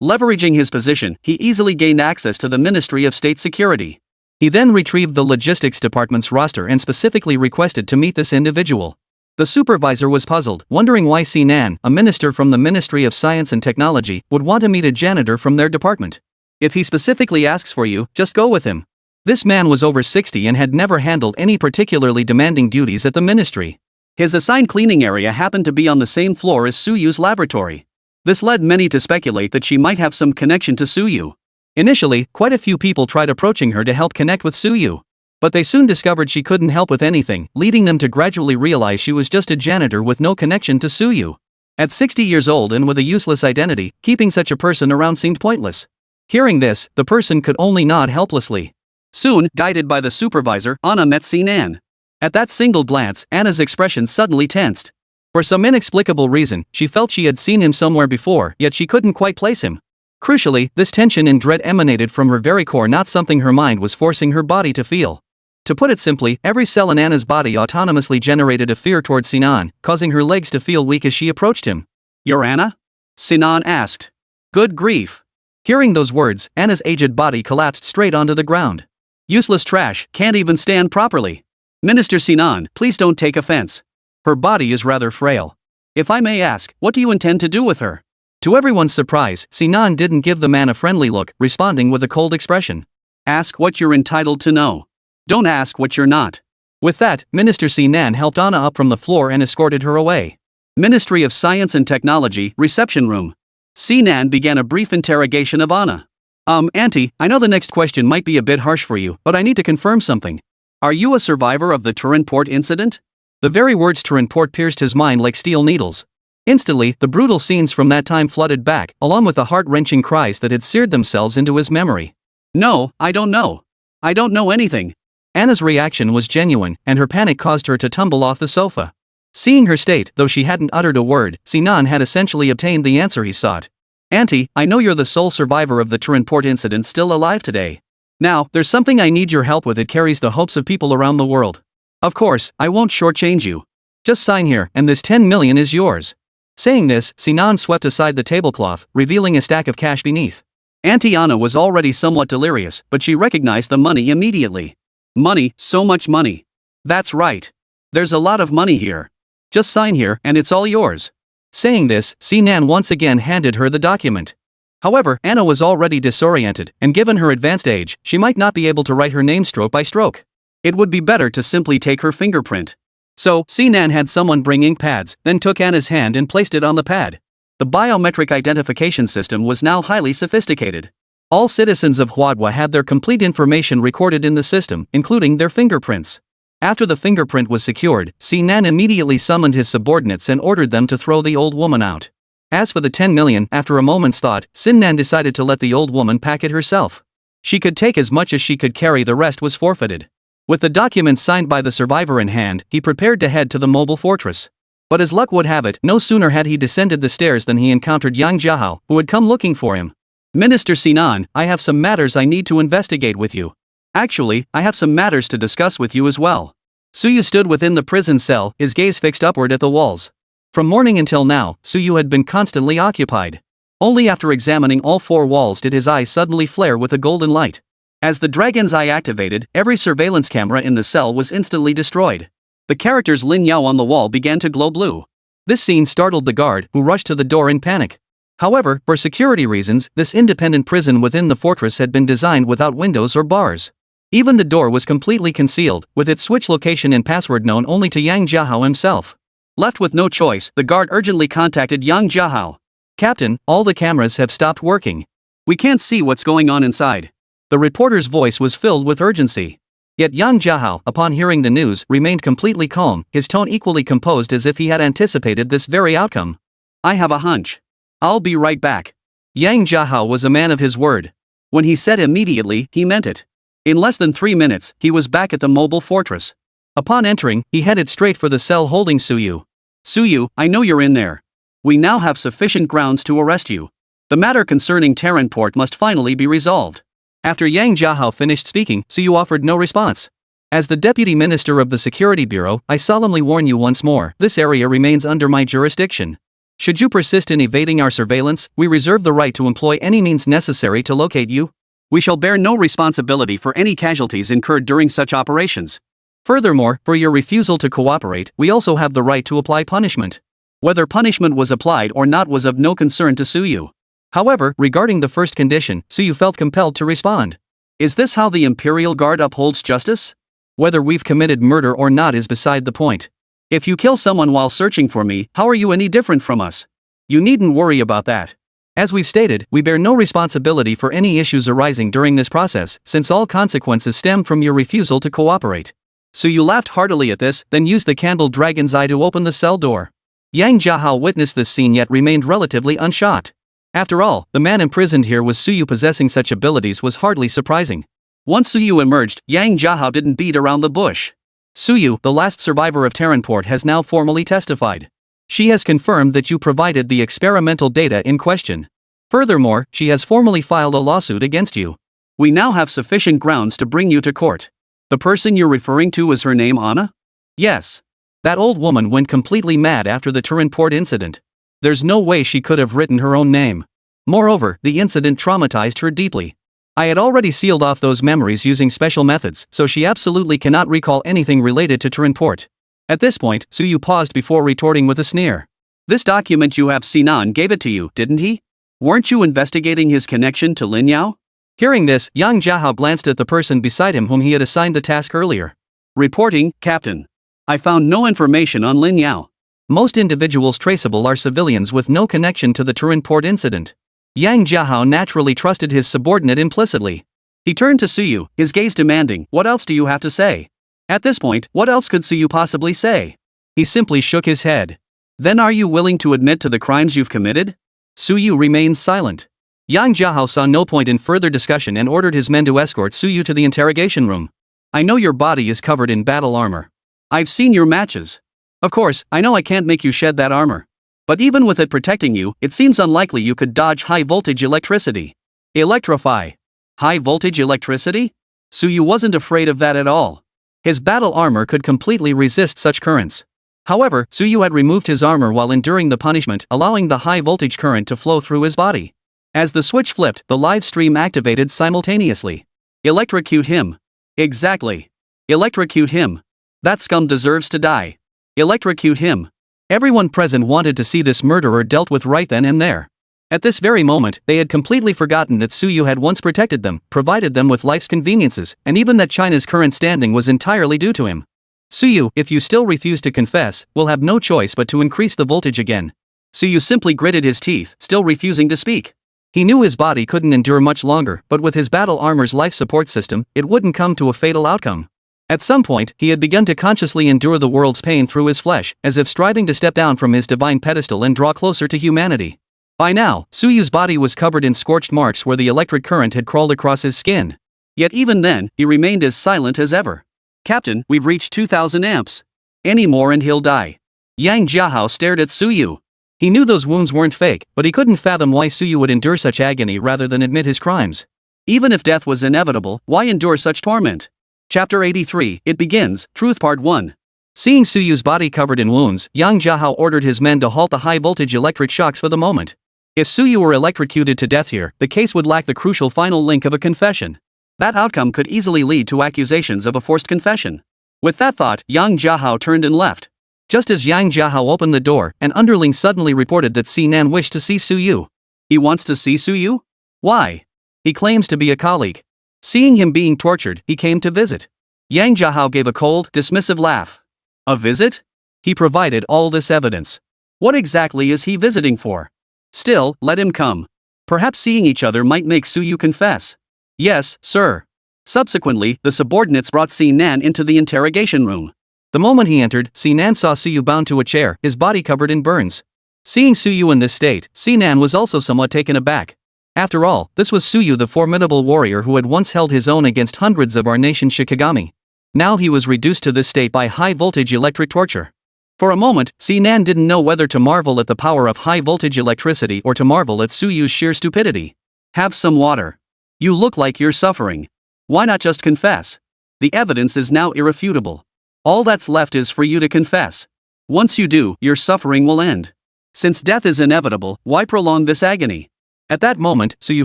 Leveraging his position, he easily gained access to the Ministry of State Security. He then retrieved the logistics department's roster and specifically requested to meet this individual. The supervisor was puzzled, wondering why Sinan, a minister from the Ministry of Science and Technology, would want to meet a janitor from their department. If he specifically asks for you, just go with him. This man was over 60 and had never handled any particularly demanding duties at the ministry. His assigned cleaning area happened to be on the same floor as Suyu's laboratory. This led many to speculate that she might have some connection to Suyu. Initially, quite a few people tried approaching her to help connect with Suyu. But they soon discovered she couldn't help with anything, leading them to gradually realize she was just a janitor with no connection to Suyu. At 60 years old and with a useless identity, keeping such a person around seemed pointless. Hearing this, the person could only nod helplessly. Soon, guided by the supervisor, Anna met Sinan. At that single glance, Anna's expression suddenly tensed. For some inexplicable reason, she felt she had seen him somewhere before, yet she couldn't quite place him. Crucially, this tension and dread emanated from her very core, not something her mind was forcing her body to feel. To put it simply, every cell in Anna's body autonomously generated a fear towards Sinan, causing her legs to feel weak as she approached him. "You're Anna?" Sinan asked. Good grief. Hearing those words, Anna's aged body collapsed straight onto the ground. Useless trash, can't even stand properly. Minister Sinan, please don't take offense. Her body is rather frail. If I may ask, what do you intend to do with her? To everyone's surprise, Sinan didn't give the man a friendly look, responding with a cold expression. Ask what you're entitled to know. Don't ask what you're not. With that, Minister Sinan helped Anna up from the floor and escorted her away. Ministry of Science and Technology, reception room. Sinan began a brief interrogation of Anna. Auntie, I know the next question might be a bit harsh for you, but I need to confirm something. Are you a survivor of the Turin port incident? The very words Turin port pierced his mind like steel needles. Instantly, the brutal scenes from that time flooded back, along with the heart-wrenching cries that had seared themselves into his memory. No, I don't know. I don't know anything. Anna's reaction was genuine, and her panic caused her to tumble off the sofa. Seeing her state, though she hadn't uttered a word, Sinan had essentially obtained the answer he sought. Auntie, I know you're the sole survivor of the Turin port incident still alive today. Now, there's something I need your help with. It carries the hopes of people around the world. Of course, I won't shortchange you. Just sign here, and this 10 million is yours. Saying this, Sinan swept aside the tablecloth, revealing a stack of cash beneath. Auntie Anna was already somewhat delirious, but she recognized the money immediately. Money, so much money. That's right. There's a lot of money here. Just sign here and it's all yours. Saying this, Sinan once again handed her the document. However, Anna was already disoriented, and given her advanced age, she might not be able to write her name stroke by stroke. It would be better to simply take her fingerprint. So, Sinan had someone bring ink pads, then took Anna's hand and placed it on the pad. The biometric identification system was now highly sophisticated. All citizens of Huadwa had their complete information recorded in the system, including their fingerprints. After the fingerprint was secured, Sinan immediately summoned his subordinates and ordered them to throw the old woman out. As for the 10 million, after a moment's thought, Sinan decided to let the old woman pack it herself. She could take as much as she could carry, the rest was forfeited. With the documents signed by the survivor in hand, he prepared to head to the mobile fortress. But as luck would have it, no sooner had he descended the stairs than he encountered Yang Jiahao, who had come looking for him. Minister Sinan, I have some matters I need to investigate with you. Actually, I have some matters to discuss with you as well. Suyu stood within the prison cell, his gaze fixed upward at the walls. From morning until now, Suyu had been constantly occupied. Only after examining all 4 walls did his eyes suddenly flare with a golden light. As the dragon's eye activated, every surveillance camera in the cell was instantly destroyed. The characters Lin Yao on the wall began to glow blue. This scene startled the guard, who rushed to the door in panic. However, for security reasons, this independent prison within the fortress had been designed without windows or bars. Even the door was completely concealed, with its switch location and password known only to Yang Jiahao himself. Left with no choice, the guard urgently contacted Yang Jiahao. Captain, all the cameras have stopped working. We can't see what's going on inside. The reporter's voice was filled with urgency. Yet Yang Jiahao, upon hearing the news, remained completely calm, his tone equally composed as if he had anticipated this very outcome. I have a hunch. I'll be right back. Yang Jiahao was a man of his word. When he said immediately, he meant it. In less than 3 minutes, he was back at the mobile fortress. Upon entering, he headed straight for the cell holding Suyu. Suyu, I know you're in there. We now have sufficient grounds to arrest you. The matter concerning Terranport must finally be resolved. After Yang Jiahao finished speaking, Suyu offered no response. As the Deputy Minister of the Security Bureau, I solemnly warn you once more, this area remains under my jurisdiction. Should you persist in evading our surveillance, we reserve the right to employ any means necessary to locate you. We shall bear no responsibility for any casualties incurred during such operations. Furthermore, for your refusal to cooperate, we also have the right to apply punishment. Whether punishment was applied or not was of no concern to Suyu. However, regarding the first condition, Suyu felt compelled to respond. Is this how the Imperial Guard upholds justice? Whether we've committed murder or not is beside the point. If you kill someone while searching for me, how are you any different from us? You needn't worry about that. As we've stated, we bear no responsibility for any issues arising during this process, since all consequences stem from your refusal to cooperate. Suyu laughed heartily at this, then used the candle dragon's eye to open the cell door. Yang Jiahao witnessed this scene yet remained relatively unshocked. After all, the man imprisoned here with Suyu possessing such abilities was hardly surprising. Once Suyu emerged, Yang Jiahao didn't beat around the bush. Suyu, the last survivor of Terranport, has now formally testified. She has confirmed that you provided the experimental data in question. Furthermore, she has formally filed a lawsuit against you. We now have sufficient grounds to bring you to court. The person you're referring to, is her name Anna? Yes. That old woman went completely mad after the Terranport incident. There's no way she could have written her own name. Moreover, the incident traumatized her deeply. I had already sealed off those memories using special methods, so she absolutely cannot recall anything related to Terranport. At this point, Suyu paused before retorting with a sneer. This document you have, Sinan gave it to you, didn't he? Weren't you investigating his connection to Lin Yao? Hearing this, Yang Jiahao glanced at the person beside him whom he had assigned the task earlier. Reporting, Captain. I found no information on Lin Yao. Most individuals traceable are civilians with no connection to the Terranport incident. Yang Jiahao naturally trusted his subordinate implicitly. He turned to Suyu, his gaze demanding, what else do you have to say? At this point, what else could Suyu possibly say? He simply shook his head. Then are you willing to admit to the crimes you've committed? Suyu remained silent. Yang Jiahao saw no point in further discussion and ordered his men to escort Suyu to the interrogation room. I know your body is covered in battle armor. I've seen your matches. Of course, I know I can't make you shed that armor. But even with it protecting you, it seems unlikely you could dodge high-voltage electricity. Electrify. High-voltage electricity? Suyu wasn't afraid of that at all. His battle armor could completely resist such currents. However, Suyu had removed his armor while enduring the punishment, allowing the high-voltage current to flow through his body. As the switch flipped, the live stream activated simultaneously. Electrocute him. Exactly. Electrocute him. That scum deserves to die. Electrocute him. Everyone present wanted to see this murderer dealt with right then and there. At this very moment, they had completely forgotten that Suyu had once protected them, provided them with life's conveniences, and even that China's current standing was entirely due to him. Suyu, if you still refuse to confess, will have no choice but to increase the voltage again. Suyu simply gritted his teeth, still refusing to speak. He knew his body couldn't endure much longer, but with his battle armor's life support system, it wouldn't come to a fatal outcome. At some point, he had begun to consciously endure the world's pain through his flesh, as if striving to step down from his divine pedestal and draw closer to humanity. By now, Suyu's body was covered in scorched marks where the electric current had crawled across his skin. Yet even then, he remained as silent as ever. "Captain, we've reached 2000 amps. Any more and he'll die." Yang Jiahao stared at Suyu. He knew those wounds weren't fake, but he couldn't fathom why Suyu would endure such agony rather than admit his crimes. Even if death was inevitable, why endure such torment? Chapter 83, It Begins, Truth Part 1. Seeing Suyu's body covered in wounds, Yang Jiahao ordered his men to halt the high-voltage electric shocks for the moment. If Suyu were electrocuted to death here, the case would lack the crucial final link of a confession. That outcome could easily lead to accusations of a forced confession. With that thought, Yang Jiahao turned and left. Just as Yang Jiahao opened the door, an underling suddenly reported that Sinan wished to see Suyu. He wants to see Suyu? Why? He claims to be a colleague. Seeing him being tortured, he came to visit. Yang Jiahao gave a cold, dismissive laugh. A visit? He provided all this evidence. What exactly is he visiting for? Still, let him come. Perhaps seeing each other might make Suyu confess. Yes, sir. Subsequently, the subordinates brought Sinan into the interrogation room. The moment he entered, Sinan saw Suyu bound to a chair, his body covered in burns. Seeing Suyu in this state, Sinan was also somewhat taken aback. After all, this was Suyu, the formidable warrior who had once held his own against hundreds of our nation's Shikigami. Now he was reduced to this state by high-voltage electric torture. For a moment, Sinan didn't know whether to marvel at the power of high-voltage electricity or to marvel at Suyu's sheer stupidity. Have some water. You look like you're suffering. Why not just confess? The evidence is now irrefutable. All that's left is for you to confess. Once you do, your suffering will end. Since death is inevitable, why prolong this agony? At that moment, Suyu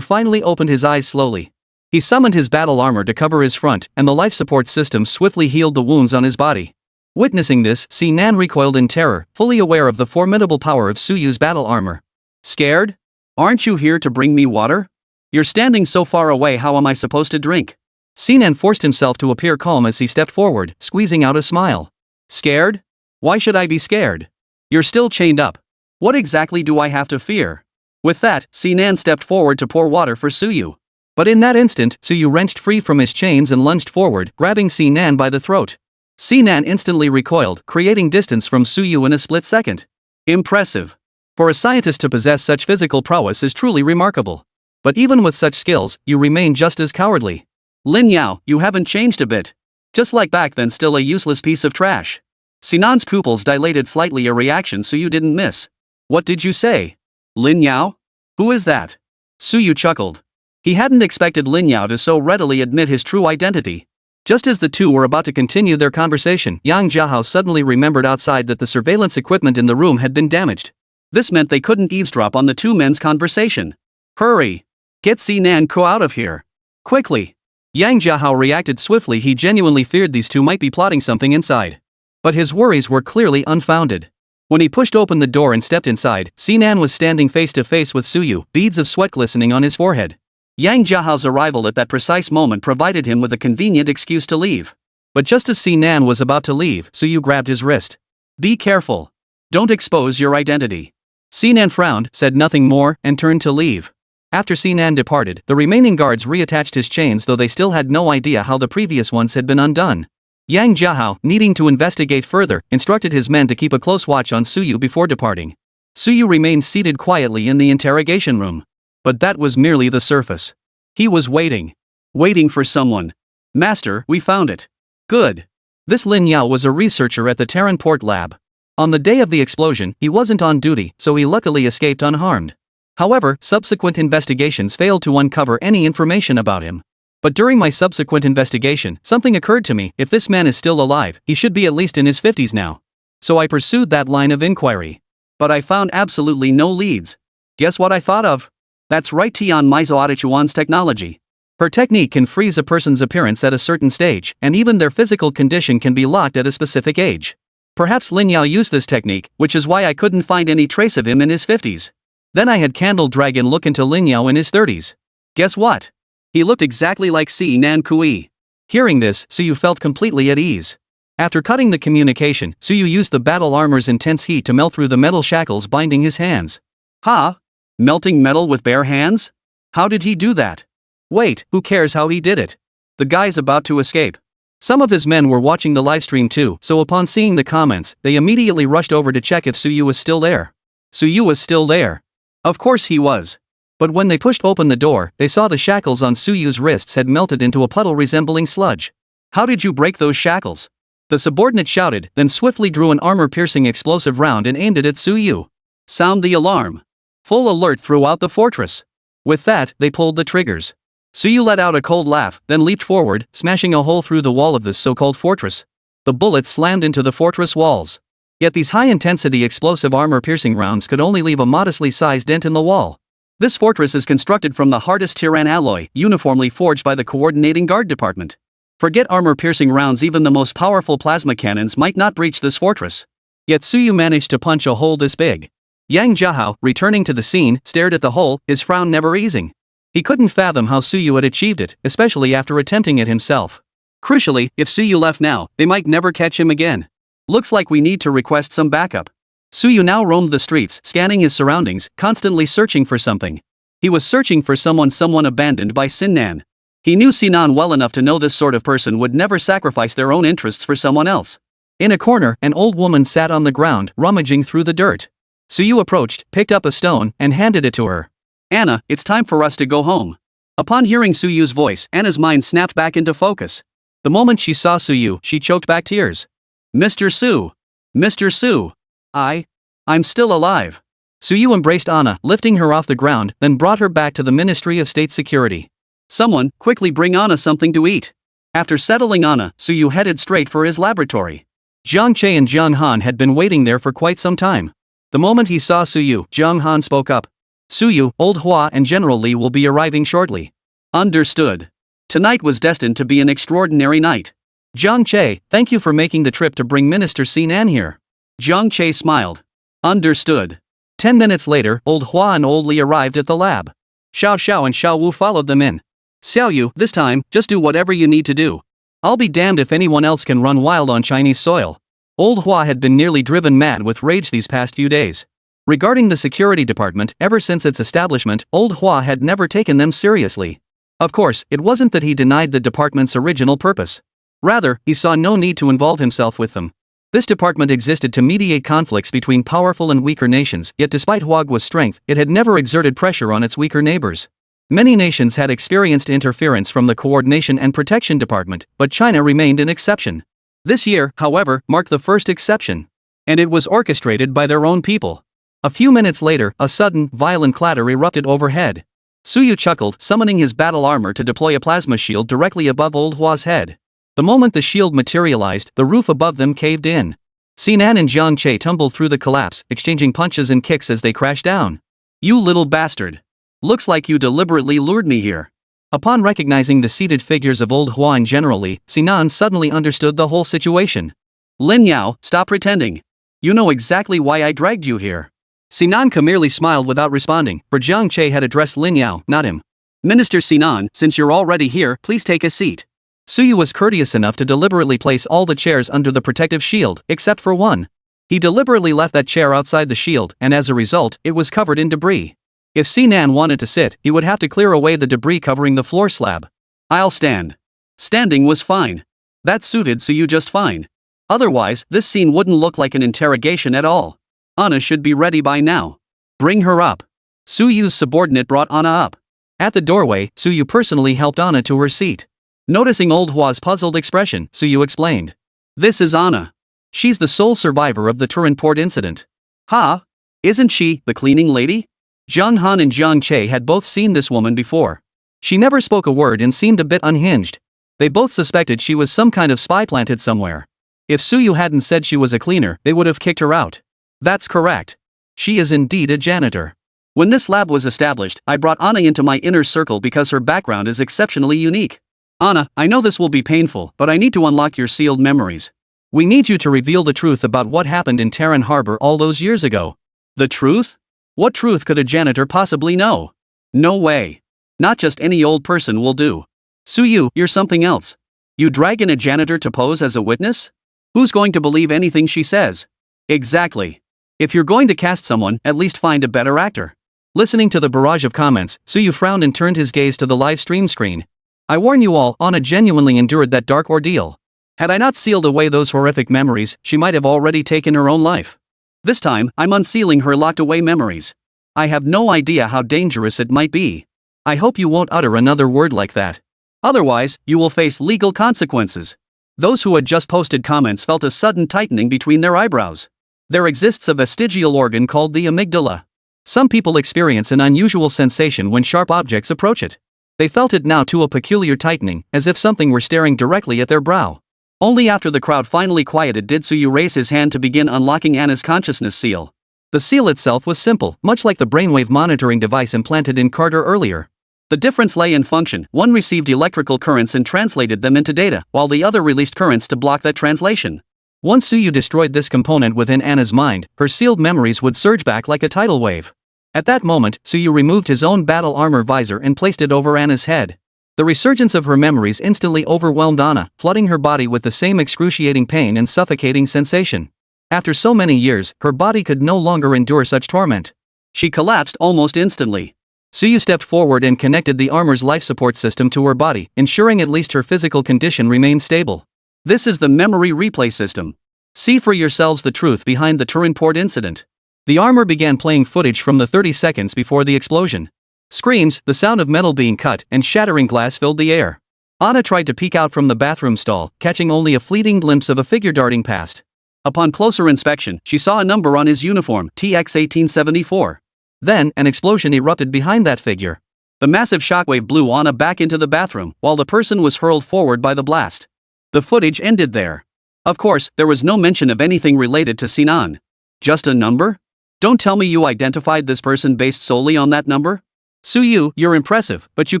finally opened his eyes slowly. He summoned his battle armor to cover his front, and the life support system swiftly healed the wounds on his body. Witnessing this, Sinan recoiled in terror, fully aware of the formidable power of Suyu's battle armor. Scared? Aren't you here to bring me water? You're standing so far away, how am I supposed to drink? Sinan forced himself to appear calm as he stepped forward, squeezing out a smile. Scared? Why should I be scared? You're still chained up. What exactly do I have to fear? With that, Sinan stepped forward to pour water for Suyu. But in that instant, Suyu wrenched free from his chains and lunged forward, grabbing Sinan by the throat. Sinan instantly recoiled, creating distance from Suyu in a split second. Impressive. For a scientist to possess such physical prowess is truly remarkable. But even with such skills, you remain just as cowardly. Lin Yao, you haven't changed a bit. Just like back then, still a useless piece of trash. Sinan's pupils dilated slightly, a reaction Suyu didn't miss. What did you say? Lin Yao? Who is that? Suyu chuckled. He hadn't expected Lin Yao to so readily admit his true identity. Just as the two were about to continue their conversation, Yang Jiahao suddenly remembered outside that the surveillance equipment in the room had been damaged. This meant they couldn't eavesdrop on the two men's conversation. Hurry! Get Sinan Ko out of here! Quickly! Yang Jiahao reacted swiftly. He genuinely feared these two might be plotting something inside. But his worries were clearly unfounded. When he pushed open the door and stepped inside, Sinan was standing face to face with Suyu, beads of sweat glistening on his forehead. Yang Jiahao's arrival at that precise moment provided him with a convenient excuse to leave. But just as Sinan was about to leave, Suyu grabbed his wrist. Be careful. Don't expose your identity. Sinan frowned, said nothing more, and turned to leave. After Sinan departed, the remaining guards reattached his chains, though they still had no idea how the previous ones had been undone. Yang Jiahao, needing to investigate further, instructed his men to keep a close watch on Suyu before departing. Suyu remained seated quietly in the interrogation room. But that was merely the surface. He was waiting. Waiting for someone. Master, we found it. Good. This Lin Yao was a researcher at the Terran Port Lab. On the day of the explosion, he wasn't on duty, so he luckily escaped unharmed. However, subsequent investigations failed to uncover any information about him. But during my subsequent investigation, something occurred to me. If this man is still alive, he should be at least in his 50s now. So I pursued that line of inquiry. But I found absolutely no leads. Guess what I thought of? That's right, Tian Mizoadichuan's technology. Her technique can freeze a person's appearance at a certain stage, and even their physical condition can be locked at a specific age. Perhaps Lin Yao used this technique, which is why I couldn't find any trace of him in his 50s. Then I had Candle Dragon look into Lin Yao in his 30s. Guess what? He looked exactly like Si Nan Kui. Hearing this, Suyu felt completely at ease. After cutting the communication, Suyu used the battle armor's intense heat to melt through the metal shackles binding his hands. Ha! Melting metal with bare hands? How did he do that? Wait, who cares how he did it? The guy's about to escape. Some of his men were watching the livestream too, so upon seeing the comments, they immediately rushed over to check if Suyu was still there. Suyu was still there. Of course he was. But when they pushed open the door, they saw the shackles on Suyu's wrists had melted into a puddle resembling sludge. How did you break those shackles? The subordinate shouted, then swiftly drew an armor-piercing explosive round and aimed it at Suyu. Sound the alarm. Full alert throughout the fortress. With that, they pulled the triggers. Suyu let out a cold laugh, then leaped forward, smashing a hole through the wall of this so-called fortress. The bullets slammed into the fortress walls. Yet these high-intensity explosive armor-piercing rounds could only leave a modestly sized dent in the wall. This fortress is constructed from the hardest Tiran alloy, uniformly forged by the Coordinating Guard Department. Forget armor-piercing rounds, even the most powerful plasma cannons might not breach this fortress. Yet Suyu managed to punch a hole this big. Yang Jiahao, returning to the scene, stared at the hole, his frown never easing. He couldn't fathom how Suyu had achieved it, especially after attempting it himself. Crucially, if Suyu left now, they might never catch him again. Looks like we need to request some backup. Suyu now roamed the streets, scanning his surroundings, constantly searching for something. He was searching for someone abandoned by Sinnan. He knew Sinan well enough to know this sort of person would never sacrifice their own interests for someone else. In a corner, an old woman sat on the ground, rummaging through the dirt. Suyu approached, picked up a stone, and handed it to her. Anna, it's time for us to go home. Upon hearing Suyu's voice, Anna's mind snapped back into focus. The moment she saw Suyu, she choked back tears. Mr. Su! Mr. Su! I'm still alive. Suyu embraced Anna, lifting her off the ground, then brought her back to the Ministry of State Security. Someone, quickly bring Anna something to eat. After settling Anna, Suyu headed straight for his laboratory. Zhang Che and Zhang Han had been waiting there for quite some time. The moment he saw Suyu, Zhang Han spoke up. Suyu, Old Hua and General Li will be arriving shortly. Understood. Tonight was destined to be an extraordinary night. Zhang Che, thank you for making the trip to bring Minister Sinan here. Zhang Che smiled. Understood. 10 minutes later, Old Hua and Old Li arrived at the lab. Xiao Xiao and Xiao Wu followed them in. Xiao Yu, this time, just do whatever you need to do. I'll be damned if anyone else can run wild on Chinese soil. Old Hua had been nearly driven mad with rage these past few days. Regarding the security department, ever since its establishment, Old Hua had never taken them seriously. Of course, it wasn't that he denied the department's original purpose. Rather, he saw no need to involve himself with them. This department existed to mediate conflicts between powerful and weaker nations, yet despite Huagua's strength, it had never exerted pressure on its weaker neighbors. Many nations had experienced interference from the Coordination and Protection Department, but China remained an exception. This year, however, marked the first exception. And it was orchestrated by their own people. A few minutes later, a sudden, violent clatter erupted overhead. Suyu chuckled, summoning his battle armor to deploy a plasma shield directly above Old Hua's head. The moment the shield materialized, the roof above them caved in. Sinan and Zhang Che tumbled through the collapse, exchanging punches and kicks as they crashed down. You little bastard. Looks like you deliberately lured me here. Upon recognizing the seated figures of Old Hua and General Li, Sinan suddenly understood the whole situation. Lin Yao, stop pretending. You know exactly why I dragged you here. Sinan merely smiled without responding, for Zhang Che had addressed Lin Yao, not him. Minister Sinan, since you're already here, please take a seat. Suyu was courteous enough to deliberately place all the chairs under the protective shield, except for one. He deliberately left that chair outside the shield, and as a result, it was covered in debris. If Sinan wanted to sit, he would have to clear away the debris covering the floor slab. I'll stand. Standing was fine. That suited Suyu just fine. Otherwise, this scene wouldn't look like an interrogation at all. Anna should be ready by now. Bring her up. Suyu's subordinate brought Anna up. At the doorway, Suyu personally helped Anna to her seat. Noticing Old Hua's puzzled expression, Suyu explained. This is Anna. She's the sole survivor of the Turin port incident. Ha? Isn't she the cleaning lady? Zhang Han and Zhang Che had both seen this woman before. She never spoke a word and seemed a bit unhinged. They both suspected she was some kind of spy planted somewhere. If Suyu hadn't said she was a cleaner, they would have kicked her out. That's correct. She is indeed a janitor. When this lab was established, I brought Anna into my inner circle because her background is exceptionally unique. Anna, I know this will be painful, but I need to unlock your sealed memories. We need you to reveal the truth about what happened in Terran Harbor all those years ago. The truth? What truth could a janitor possibly know? No way. Not just any old person will do. Suyu, you're something else. You drag in a janitor to pose as a witness? Who's going to believe anything she says? Exactly. If you're going to cast someone, at least find a better actor. Listening to the barrage of comments, Suyu frowned and turned his gaze to the live stream screen. I warn you all, Anna genuinely endured that dark ordeal. Had I not sealed away those horrific memories, she might have already taken her own life. This time, I'm unsealing her locked away memories. I have no idea how dangerous it might be. I hope you won't utter another word like that. Otherwise, you will face legal consequences. Those who had just posted comments felt a sudden tightening between their eyebrows. There exists a vestigial organ called the amygdala. Some people experience an unusual sensation when sharp objects approach it. They felt it now too, a peculiar tightening, as if something were staring directly at their brow. Only after the crowd finally quieted did Suyu raise his hand to begin unlocking Anna's consciousness seal. The seal itself was simple, much like the brainwave monitoring device implanted in Carter earlier. The difference lay in function. One received electrical currents and translated them into data, while the other released currents to block that translation. Once Suyu destroyed this component within Anna's mind, her sealed memories would surge back like a tidal wave. At that moment, Suyu removed his own battle armor visor and placed it over Anna's head. The resurgence of her memories instantly overwhelmed Anna, flooding her body with the same excruciating pain and suffocating sensation. After so many years, her body could no longer endure such torment. She collapsed almost instantly. Suyu stepped forward and connected the armor's life support system to her body, ensuring at least her physical condition remained stable. This is the memory replay system. See for yourselves the truth behind the Turinport incident. The armor began playing footage from the 30 seconds before the explosion. Screams, the sound of metal being cut, and shattering glass filled the air. Anna tried to peek out from the bathroom stall, catching only a fleeting glimpse of a figure darting past. Upon closer inspection, she saw a number on his uniform, TX-1874. Then, an explosion erupted behind that figure. The massive shockwave blew Anna back into the bathroom, while the person was hurled forward by the blast. The footage ended there. Of course, there was no mention of anything related to Sinan. Just a number? Don't tell me you identified this person based solely on that number? Suyu, you're impressive, but you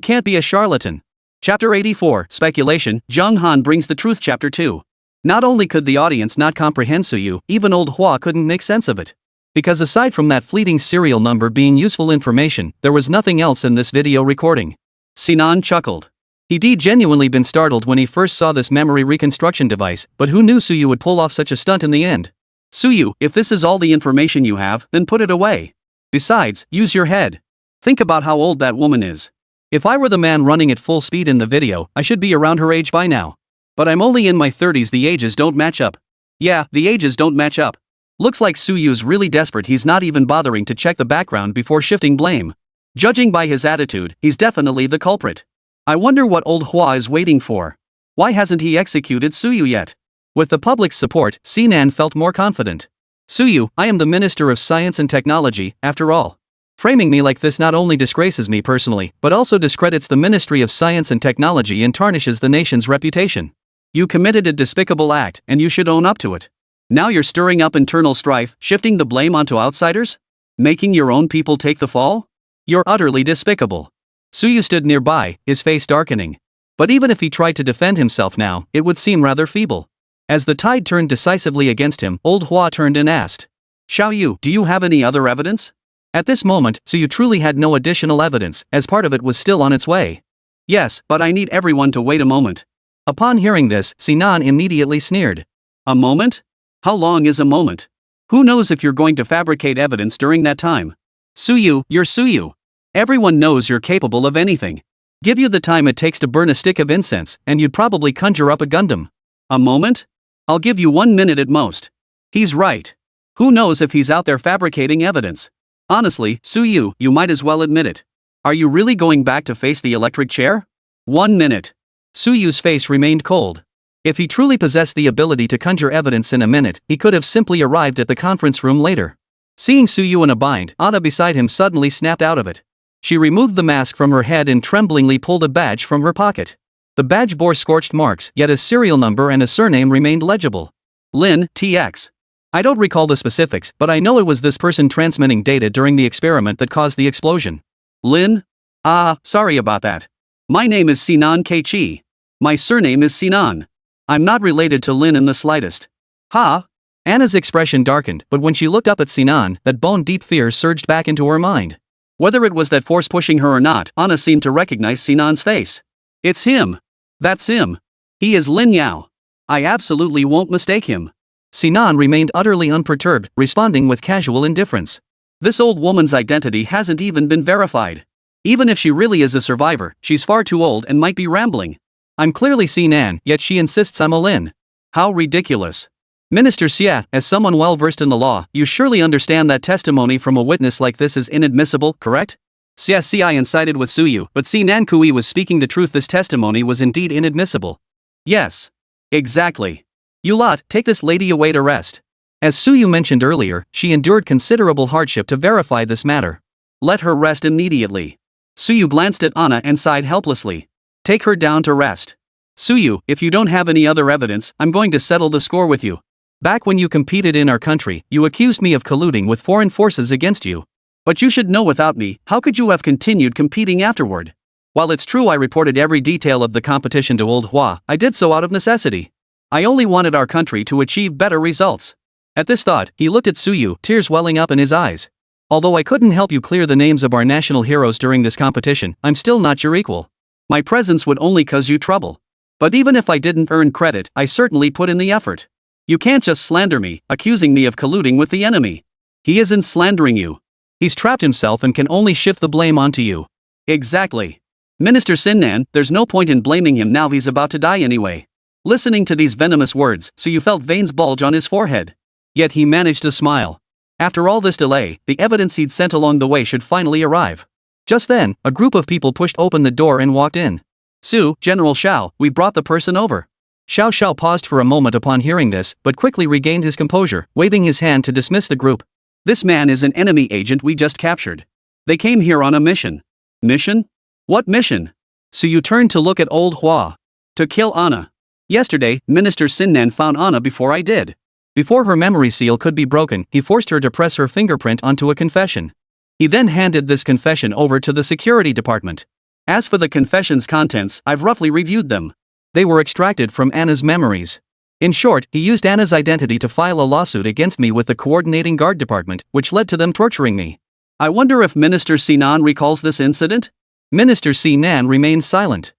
can't be a charlatan. Chapter 84, Speculation, Zhang Han brings the truth. Chapter 2. Not only could the audience not comprehend Suyu, even old Hua couldn't make sense of it. Because aside from that fleeting serial number being useful information, there was nothing else in this video recording. Sinan chuckled. He'd genuinely been startled when he first saw this memory reconstruction device, but who knew Suyu would pull off such a stunt in the end? Suyu, if this is all the information you have, then put it away. Besides, use your head. Think about how old that woman is. If I were the man running at full speed in the video, I should be around her age by now. But I'm only in my 30s, the ages don't match up. Yeah, the ages don't match up. Looks like Suyu's really desperate, he's not even bothering to check the background before shifting blame. Judging by his attitude, he's definitely the culprit. I wonder what old Hua is waiting for. Why hasn't he executed Suyu yet? With the public's support, Sinan felt more confident. Suyu, I am the Minister of Science and Technology, after all. Framing me like this not only disgraces me personally, but also discredits the Ministry of Science and Technology and tarnishes the nation's reputation. You committed a despicable act, and you should own up to it. Now you're stirring up internal strife, shifting the blame onto outsiders? Making your own people take the fall? You're utterly despicable. Suyu stood nearby, his face darkening. But even if he tried to defend himself now, it would seem rather feeble. As the tide turned decisively against him, old Hua turned and asked, Xiao Yu, do you have any other evidence? At this moment, Suyu truly had no additional evidence, as part of it was still on its way. Yes, but I need everyone to wait a moment. Upon hearing this, Sinan immediately sneered. A moment? How long is a moment? Who knows if you're going to fabricate evidence during that time? Suyu, you're Suyu. Everyone knows you're capable of anything. Give you the time it takes to burn a stick of incense, and you'd probably conjure up a Gundam. A moment? I'll give you 1 minute at most. He's right. Who knows if he's out there fabricating evidence? Honestly, Suyu, you might as well admit it. Are you really going back to face the electric chair? 1 minute. Suyu's face remained cold. If he truly possessed the ability to conjure evidence in a minute, he could have simply arrived at the conference room later. Seeing Suyu in a bind, Anna beside him suddenly snapped out of it. She removed the mask from her head and tremblingly pulled a badge from her pocket. The badge bore scorched marks, yet a serial number and a surname remained legible. Lin, TX. I don't recall the specifics, but I know it was this person transmitting data during the experiment that caused the explosion. Lin? Sorry about that. My name is Sinan Keiichi. My surname is Sinan. I'm not related to Lin in the slightest. Ha! Anna's expression darkened, but when she looked up at Sinan, that bone-deep fear surged back into her mind. Whether it was that force pushing her or not, Anna seemed to recognize Sinan's face. It's him. That's him. He is Lin Yao. I absolutely won't mistake him. Sinan remained utterly unperturbed, responding with casual indifference. This old woman's identity hasn't even been verified. Even if she really is a survivor, she's far too old and might be rambling. I'm clearly Sinan, yet she insists I'm a Lin. How ridiculous. Minister Xia, as someone well versed in the law, you surely understand that testimony from a witness like this is inadmissible, correct? Xia sided with Suyu, but Sinan Kui was speaking the truth. This testimony was indeed inadmissible. Yes. Exactly. You lot, take this lady away to rest. As Suyu mentioned earlier, she endured considerable hardship to verify this matter. Let her rest immediately. Suyu glanced at Anna and sighed helplessly. Take her down to rest. Suyu, if you don't have any other evidence, I'm going to settle the score with you. Back when you competed in our country, you accused me of colluding with foreign forces against you. But you should know, without me, how could you have continued competing afterward? While it's true I reported every detail of the competition to Old Hua, I did so out of necessity. I only wanted our country to achieve better results. At this thought, he looked at Suyu, tears welling up in his eyes. Although I couldn't help you clear the names of our national heroes during this competition, I'm still not your equal. My presence would only cause you trouble. But even if I didn't earn credit, I certainly put in the effort. You can't just slander me, accusing me of colluding with the enemy. He isn't slandering you. He's trapped himself and can only shift the blame onto you. Exactly. Minister Sinan, there's no point in blaming him now, he's about to die anyway. Listening to these venomous words, Suyu felt veins bulge on his forehead. Yet he managed to smile. After all this delay, the evidence he'd sent along the way should finally arrive. Just then, a group of people pushed open the door and walked in. Su, General Xiao, we brought the person over. Xiao paused for a moment upon hearing this, but quickly regained his composure, waving his hand to dismiss the group. This man is an enemy agent we just captured. They came here on a mission. Mission? What mission? Suyu turned to look at Old Hua. To kill Anna. Yesterday, Minister Sinan found Anna before I did. Before her memory seal could be broken, he forced her to press her fingerprint onto a confession. He then handed this confession over to the security department. As for the confession's contents, I've roughly reviewed them. They were extracted from Anna's memories. In short, he used Anna's identity to file a lawsuit against me with the coordinating guard department, which led to them torturing me. I wonder if Minister Sinan recalls this incident? Minister Sinan remained silent.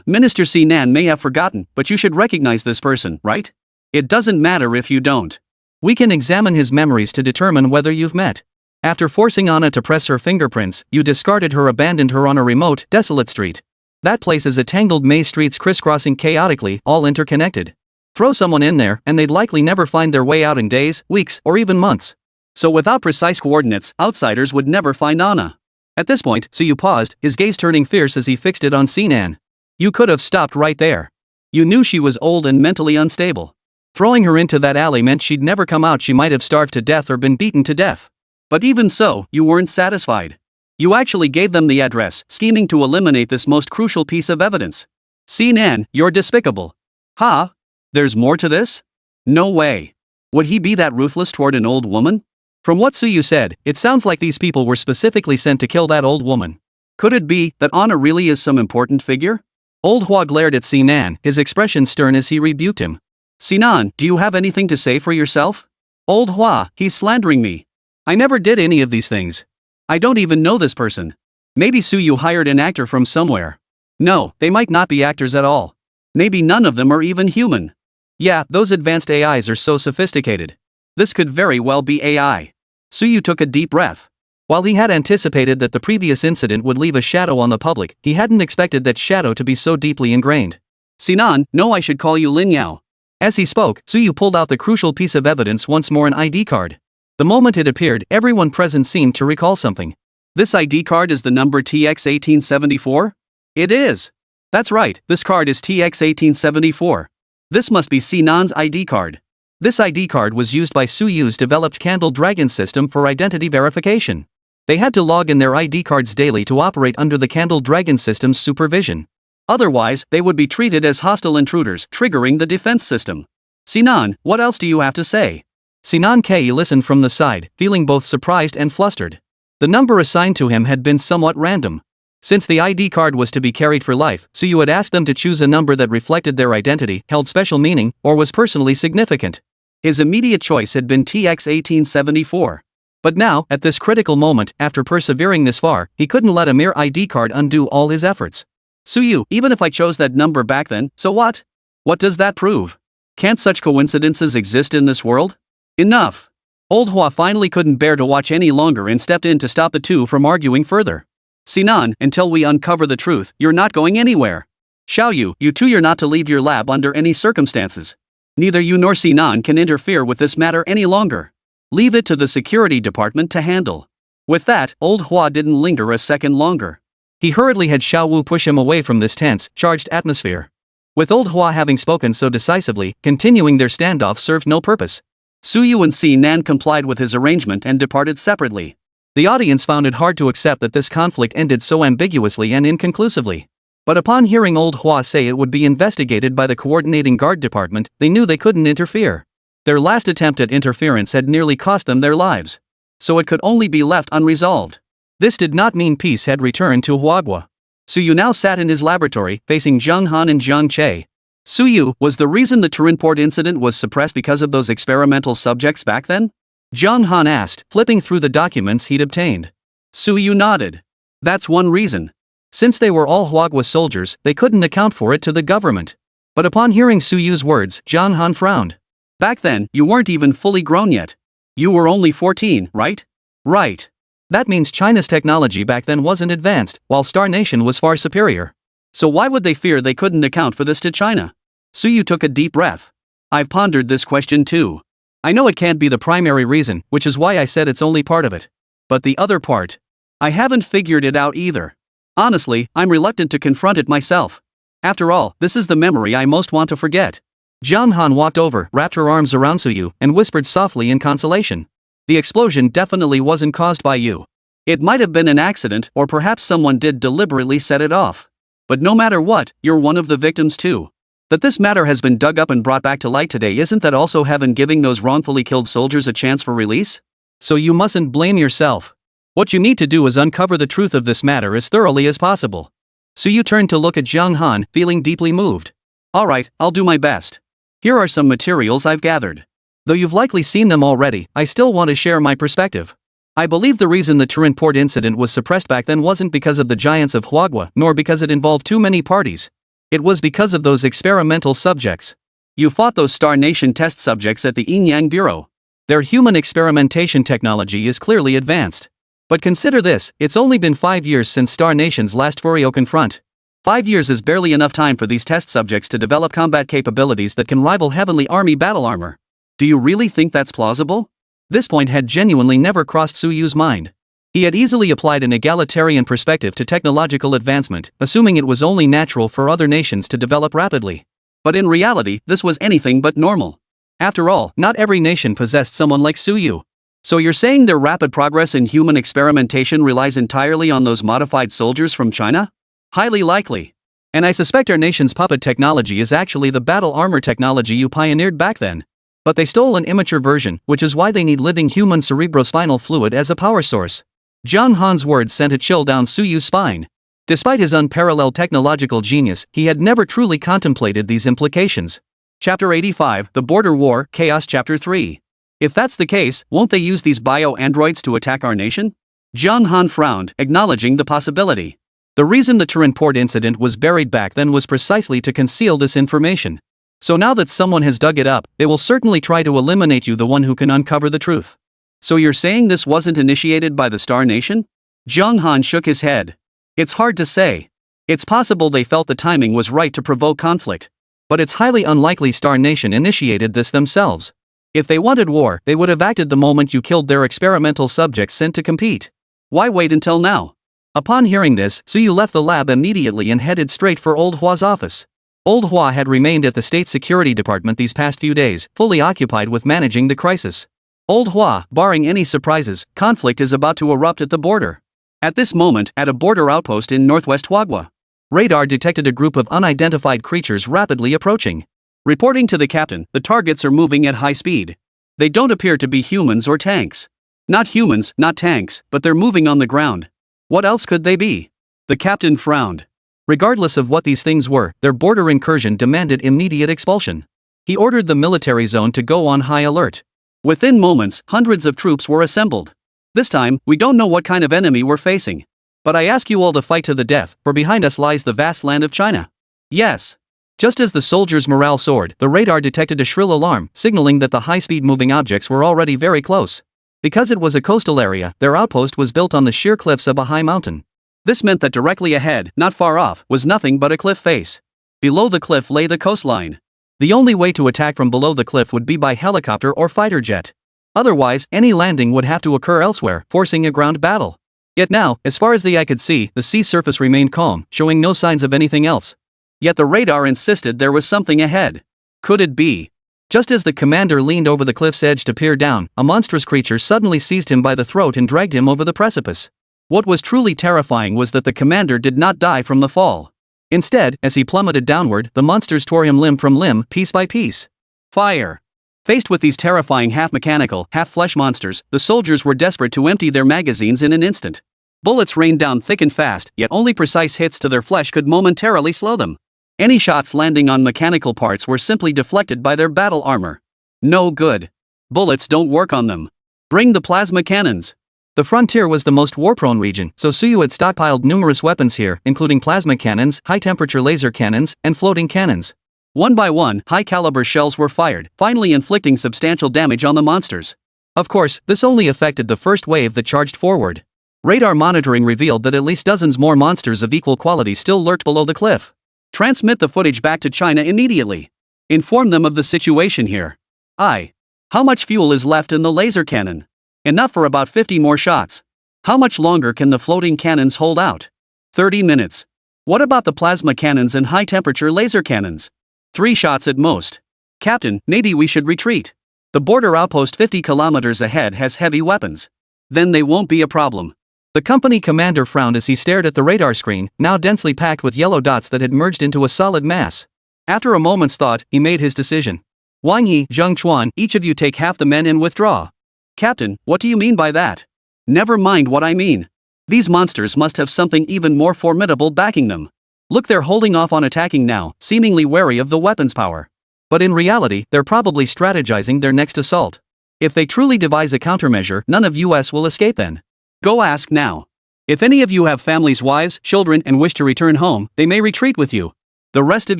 Minister Sinan may have forgotten, but you should recognize this person, right? It doesn't matter if you don't. We can examine his memories to determine whether you've met. After forcing Anna to press her fingerprints, you discarded her, abandoned her on a remote, desolate street. That place is a tangled maze, streets crisscrossing chaotically, all interconnected. Throw someone in there, and they'd likely never find their way out in days, weeks, or even months. So without precise coordinates, outsiders would never find Anna. At this point, Suyu paused, his gaze turning fierce as he fixed it on Sinan. You could have stopped right there. You knew she was old and mentally unstable. Throwing her into that alley meant she'd never come out. She might have starved to death or been beaten to death. But even so, you weren't satisfied. You actually gave them the address, scheming to eliminate this most crucial piece of evidence. Sinan, you're despicable. Ha? There's more to this? No way. Would he be that ruthless toward an old woman? From what Suyu said, it sounds like these people were specifically sent to kill that old woman. Could it be that Anna really is some important figure? Old Hua glared at Sinan, his expression stern as he rebuked him. Sinan, do you have anything to say for yourself? Old Hua, he's slandering me. I never did any of these things. I don't even know this person. Maybe Suyu hired an actor from somewhere. No, they might not be actors at all. Maybe none of them are even human. Yeah, those advanced AIs are so sophisticated. This could very well be AI. Suyu took a deep breath. While he had anticipated that the previous incident would leave a shadow on the public, he hadn't expected that shadow to be so deeply ingrained. Sinan, no, I should call you Lin Yao. As he spoke, Suyu pulled out the crucial piece of evidence once more, an ID card. The moment it appeared, everyone present seemed to recall something. This ID card is the number TX1874? It is. That's right, this card is TX1874. This must be Sinan's ID card. This ID card was used by Suyu's developed Candle Dragon system for identity verification. They had to log in their ID cards daily to operate under the Candle Dragon system's supervision. Otherwise, they would be treated as hostile intruders, triggering the defense system. Sinan, what else do you have to say? Sinan K listened from the side, feeling both surprised and flustered. The number assigned to him had been somewhat random. Since the ID card was to be carried for life, Suyu had asked them to choose a number that reflected their identity, held special meaning, or was personally significant. His immediate choice had been TX 1874. But now, at this critical moment, after persevering this far, he couldn't let a mere ID card undo all his efforts. Suyu, even if I chose that number back then, so what? What does that prove? Can't such coincidences exist in this world? Enough! Old Hua finally couldn't bear to watch any longer and stepped in to stop the two from arguing further. Sinan, until we uncover the truth, you're not going anywhere. Xiaoyu, you two, you're not to leave your lab under any circumstances. Neither you nor Sinan can interfere with this matter any longer. Leave it to the security department to handle. With that, Old Hua didn't linger a second longer. He hurriedly had Xiaowu push him away from this tense, charged atmosphere. With Old Hua having spoken so decisively, continuing their standoff served no purpose. Suyu and Sinan complied with his arrangement and departed separately. The audience found it hard to accept that this conflict ended so ambiguously and inconclusively. But upon hearing Old Hua say it would be investigated by the coordinating guard department, they knew they couldn't interfere. Their last attempt at interference had nearly cost them their lives. So it could only be left unresolved. This did not mean peace had returned to Huagua. Suyu now sat in his laboratory, facing Zhang Han and Zhang Che. Suyu, was the reason the Turinport incident was suppressed because of those experimental subjects back then? Zhang Han asked, flipping through the documents he'd obtained. Suyu nodded. That's one reason. Since they were all Huagua soldiers, they couldn't account for it to the government. But upon hearing Suyu's words, Zhang Han frowned. Back then, you weren't even fully grown yet. You were only 14, right? Right. That means China's technology back then wasn't advanced, while Star Nation was far superior. So why would they fear they couldn't account for this to China? Suyu took a deep breath. I've pondered this question too. I know it can't be the primary reason, which is why I said it's only part of it. But the other part? I haven't figured it out either. Honestly, I'm reluctant to confront it myself. After all, this is the memory I most want to forget. Zhang Han walked over, wrapped her arms around Suyu, and whispered softly in consolation. The explosion definitely wasn't caused by you. It might have been an accident, or perhaps someone did deliberately set it off. But no matter what, you're one of the victims too. That this matter has been dug up and brought back to light today, isn't that also heaven giving those wrongfully killed soldiers a chance for release? So you mustn't blame yourself. What you need to do is uncover the truth of this matter as thoroughly as possible. Suyu turned to look at Zhang Han, feeling deeply moved. Alright, I'll do my best. Here are some materials I've gathered. Though you've likely seen them already, I still want to share my perspective. I believe the reason the Turinport incident was suppressed back then wasn't because of the giants of Huagua, nor because it involved too many parties. It was because of those experimental subjects. You fought those Star Nation test subjects at the Yinyang Bureau. Their human experimentation technology is clearly advanced. But consider this, it's only been 5 years since Star Nation's last Furio confront. 5 years is barely enough time for these test subjects to develop combat capabilities that can rival Heavenly Army battle armor. Do you really think that's plausible? This point had genuinely never crossed Suyu's mind. He had easily applied an egalitarian perspective to technological advancement, assuming it was only natural for other nations to develop rapidly. But in reality, this was anything but normal. After all, not every nation possessed someone like Suyu. So you're saying their rapid progress in human experimentation relies entirely on those modified soldiers from China? Highly likely. And I suspect our nation's puppet technology is actually the battle armor technology you pioneered back then. But they stole an immature version, which is why they need living human cerebrospinal fluid as a power source. Zhang Han's words sent a chill down Suyu's spine. Despite his unparalleled technological genius, he had never truly contemplated these implications. Chapter 85, The Border War, Chaos Chapter 3. If that's the case, won't they use these bio-androids to attack our nation? Zhang Han frowned, acknowledging the possibility. The reason the Turinport incident was buried back then was precisely to conceal this information. So now that someone has dug it up, they will certainly try to eliminate you, the one who can uncover the truth. So you're saying this wasn't initiated by the Star Nation? Zhang Han shook his head. It's hard to say. It's possible they felt the timing was right to provoke conflict. But it's highly unlikely Star Nation initiated this themselves. If they wanted war, they would have acted the moment you killed their experimental subjects sent to compete. Why wait until now? Upon hearing this, Suyu left the lab immediately and headed straight for Old Hua's office. Old Hua had remained at the State Security Department these past few days, fully occupied with managing the crisis. Old Hua, barring any surprises, conflict is about to erupt at the border. At this moment, at a border outpost in northwest Huagua, radar detected a group of unidentified creatures rapidly approaching. Reporting to the captain, the targets are moving at high speed. They don't appear to be humans or tanks. Not humans, not tanks, but they're moving on the ground. What else could they be? The captain frowned. Regardless of what these things were, their border incursion demanded immediate expulsion. He ordered the military zone to go on high alert. Within moments, hundreds of troops were assembled. This time, we don't know what kind of enemy we're facing. But I ask you all to fight to the death, for behind us lies the vast land of China. Yes. Just as the soldiers' morale soared, the radar detected a shrill alarm, signaling that the high-speed moving objects were already very close. Because it was a coastal area, their outpost was built on the sheer cliffs of a high mountain. This meant that directly ahead, not far off, was nothing but a cliff face. Below the cliff lay the coastline. The only way to attack from below the cliff would be by helicopter or fighter jet. Otherwise, any landing would have to occur elsewhere, forcing a ground battle. Yet now, as far as the eye could see, the sea surface remained calm, showing no signs of anything else. Yet the radar insisted there was something ahead. Could it be? Just as the commander leaned over the cliff's edge to peer down, a monstrous creature suddenly seized him by the throat and dragged him over the precipice. What was truly terrifying was that the commander did not die from the fall. Instead, as he plummeted downward, the monsters tore him limb from limb, piece by piece. Fire! Faced with these terrifying half-mechanical, half-flesh monsters, the soldiers were desperate to empty their magazines in an instant. Bullets rained down thick and fast, yet only precise hits to their flesh could momentarily slow them. Any shots landing on mechanical parts were simply deflected by their battle armor. No good. Bullets don't work on them. Bring the plasma cannons. The frontier was the most war-prone region, so Suyu had stockpiled numerous weapons here, including plasma cannons, high-temperature laser cannons, and floating cannons. One by one, high-caliber shells were fired, finally inflicting substantial damage on the monsters. Of course, this only affected the first wave that charged forward. Radar monitoring revealed that at least dozens more monsters of equal quality still lurked below the cliff. Transmit the footage back to China immediately. Inform them of the situation here. How much fuel is left in the laser cannon? Enough for about 50 more shots. How much longer can the floating cannons hold out? 30 minutes. What about the plasma cannons and high-temperature laser cannons? 3 shots at most. Captain, maybe we should retreat. The border outpost 50 kilometers ahead has heavy weapons. Then they won't be a problem. The company commander frowned as he stared at the radar screen, now densely packed with yellow dots that had merged into a solid mass. After a moment's thought, he made his decision. Wang Yi, Zheng Chuan, each of you take half the men and withdraw. Captain, what do you mean by that? Never mind what I mean. These monsters must have something even more formidable backing them. Look, they're holding off on attacking now, seemingly wary of the weapon's power. But in reality, they're probably strategizing their next assault. If they truly devise a countermeasure, none of us will escape then. Go ask now. If any of you have families, wives, children, and wish to return home, they may retreat with you. The rest of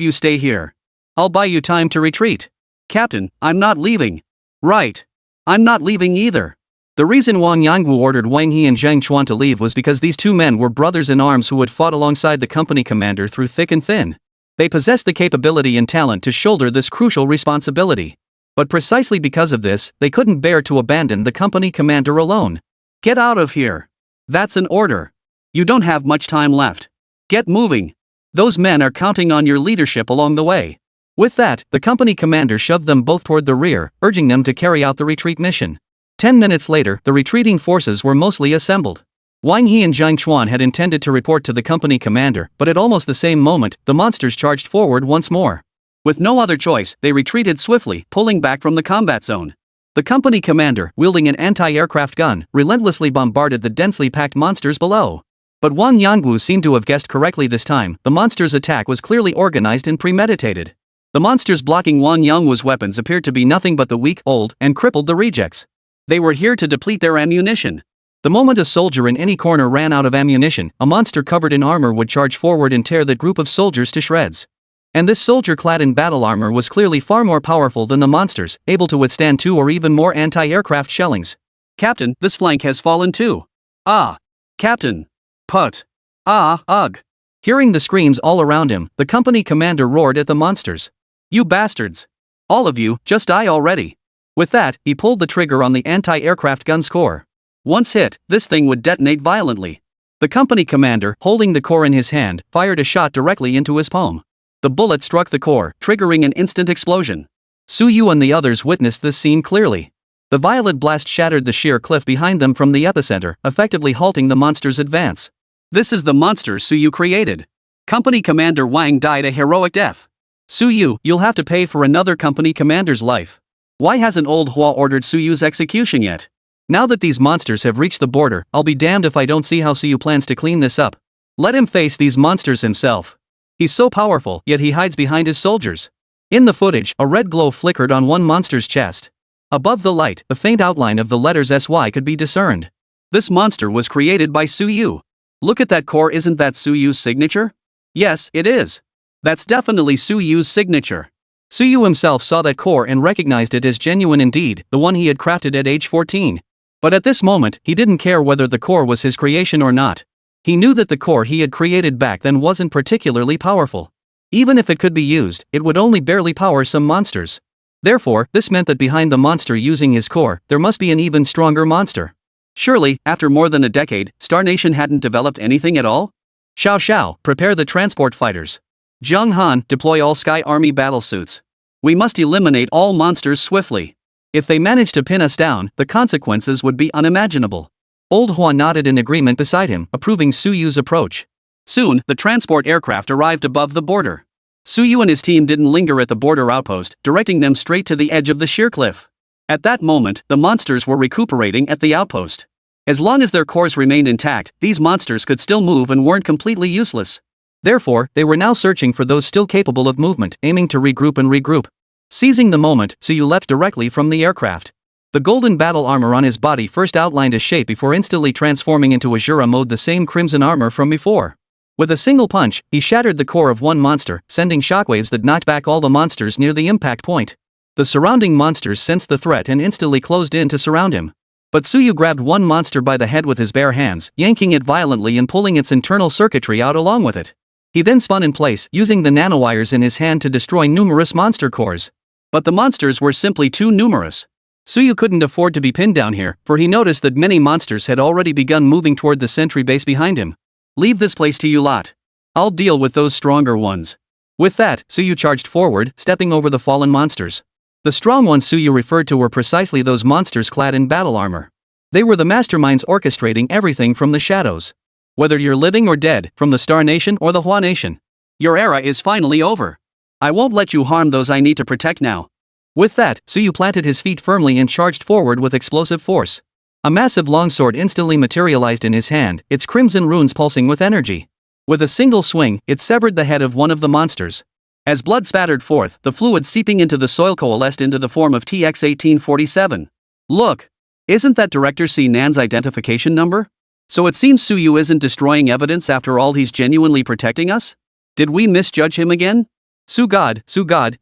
you stay here. I'll buy you time to retreat. Captain, I'm not leaving. Right. I'm not leaving either. The reason Wang Yangwu ordered Wang He and Zheng Chuan to leave was because these two men were brothers in arms who had fought alongside the company commander through thick and thin. They possessed the capability and talent to shoulder this crucial responsibility. But precisely because of this, they couldn't bear to abandon the company commander alone. Get out of here. That's an order. You don't have much time left. Get moving. Those men are counting on your leadership along the way. With that, the company commander shoved them both toward the rear, urging them to carry out the retreat mission. 10 minutes later, the retreating forces were mostly assembled. Wang He and Zheng Chuan had intended to report to the company commander, but at almost the same moment, the monsters charged forward once more. With no other choice, they retreated swiftly, pulling back from the combat zone. The company commander, wielding an anti-aircraft gun, relentlessly bombarded the densely packed monsters below. But Wang Yangwu seemed to have guessed correctly this time. The monsters' attack was clearly organized and premeditated. The monsters blocking Wang Yangwu's weapons appeared to be nothing but the weak, old, and crippled the rejects. They were here to deplete their ammunition. The moment a soldier in any corner ran out of ammunition, a monster covered in armor would charge forward and tear the group of soldiers to shreds. And this soldier clad in battle armor was clearly far more powerful than the monsters, able to withstand 2 or even more anti-aircraft shellings. Captain, this flank has fallen too. Ah! Captain! Put! Ah! Ugh! Hearing the screams all around him, the company commander roared at the monsters. You bastards! All of you, just die already! With that, he pulled the trigger on the anti-aircraft gun's core. Once hit, this thing would detonate violently. The company commander, holding the core in his hand, fired a shot directly into his palm. The bullet struck the core, triggering an instant explosion. Suyu and the others witnessed this scene clearly. The violet blast shattered the sheer cliff behind them from the epicenter, effectively halting the monster's advance. This is the monster Suyu created. Company Commander Wang died a heroic death. Suyu, you'll have to pay for another company commander's life. Why hasn't old Hua ordered Suyu's execution yet? Now that these monsters have reached the border, I'll be damned if I don't see how Suyu plans to clean this up. Let him face these monsters himself. He's so powerful, yet he hides behind his soldiers. In the footage, a red glow flickered on one monster's chest. Above the light, a faint outline of the letters SY could be discerned. This monster was created by Suyu. Look at that core, isn't that Suyu's signature? Yes, it is. That's definitely Suyu's signature. Suyu himself saw that core and recognized it as genuine indeed, the one he had crafted at age 14. But at this moment, he didn't care whether the core was his creation or not. He knew that the core he had created back then wasn't particularly powerful. Even if it could be used, it would only barely power some monsters. Therefore, this meant that behind the monster using his core, there must be an even stronger monster. Surely, after more than a decade, Star Nation hadn't developed anything at all? Xiao Xiao, prepare the transport fighters. Zheng Han, deploy all Sky Army battlesuits. We must eliminate all monsters swiftly. If they manage to pin us down, the consequences would be unimaginable. Old Hua nodded in agreement beside him, approving Suyu's approach. Soon, the transport aircraft arrived above the border. Suyu and his team didn't linger at the border outpost, directing them straight to the edge of the sheer cliff. At that moment, the monsters were recuperating at the outpost. As long as their cores remained intact, these monsters could still move and weren't completely useless. Therefore, they were now searching for those still capable of movement, aiming to regroup. Seizing the moment, Suyu leapt directly from the aircraft. The golden battle armor on his body first outlined a shape before instantly transforming into Azura mode, the same crimson armor from before. With a single punch, he shattered the core of one monster, sending shockwaves that knocked back all the monsters near the impact point. The surrounding monsters sensed the threat and instantly closed in to surround him. But Suyu grabbed one monster by the head with his bare hands, yanking it violently and pulling its internal circuitry out along with it. He then spun in place, using the nanowires in his hand to destroy numerous monster cores. But the monsters were simply too numerous. Suyu couldn't afford to be pinned down here, for he noticed that many monsters had already begun moving toward the sentry base behind him. Leave this place to you lot. I'll deal with those stronger ones. With that, Suyu charged forward, stepping over the fallen monsters. The strong ones Suyu referred to were precisely those monsters clad in battle armor. They were the masterminds orchestrating everything from the shadows. Whether you're living or dead, from the Star Nation or the Hua Nation, your era is finally over. I won't let you harm those I need to protect now. With that, Suyu planted his feet firmly and charged forward with explosive force. A massive longsword instantly materialized in his hand, its crimson runes pulsing with energy. With a single swing, it severed the head of one of the monsters. As blood spattered forth, the fluid seeping into the soil coalesced into the form of TX-1847. Look! Isn't that Director C. Nan's identification number? So it seems Suyu isn't destroying evidence after all, he's genuinely protecting us? Did we misjudge him again? Su God,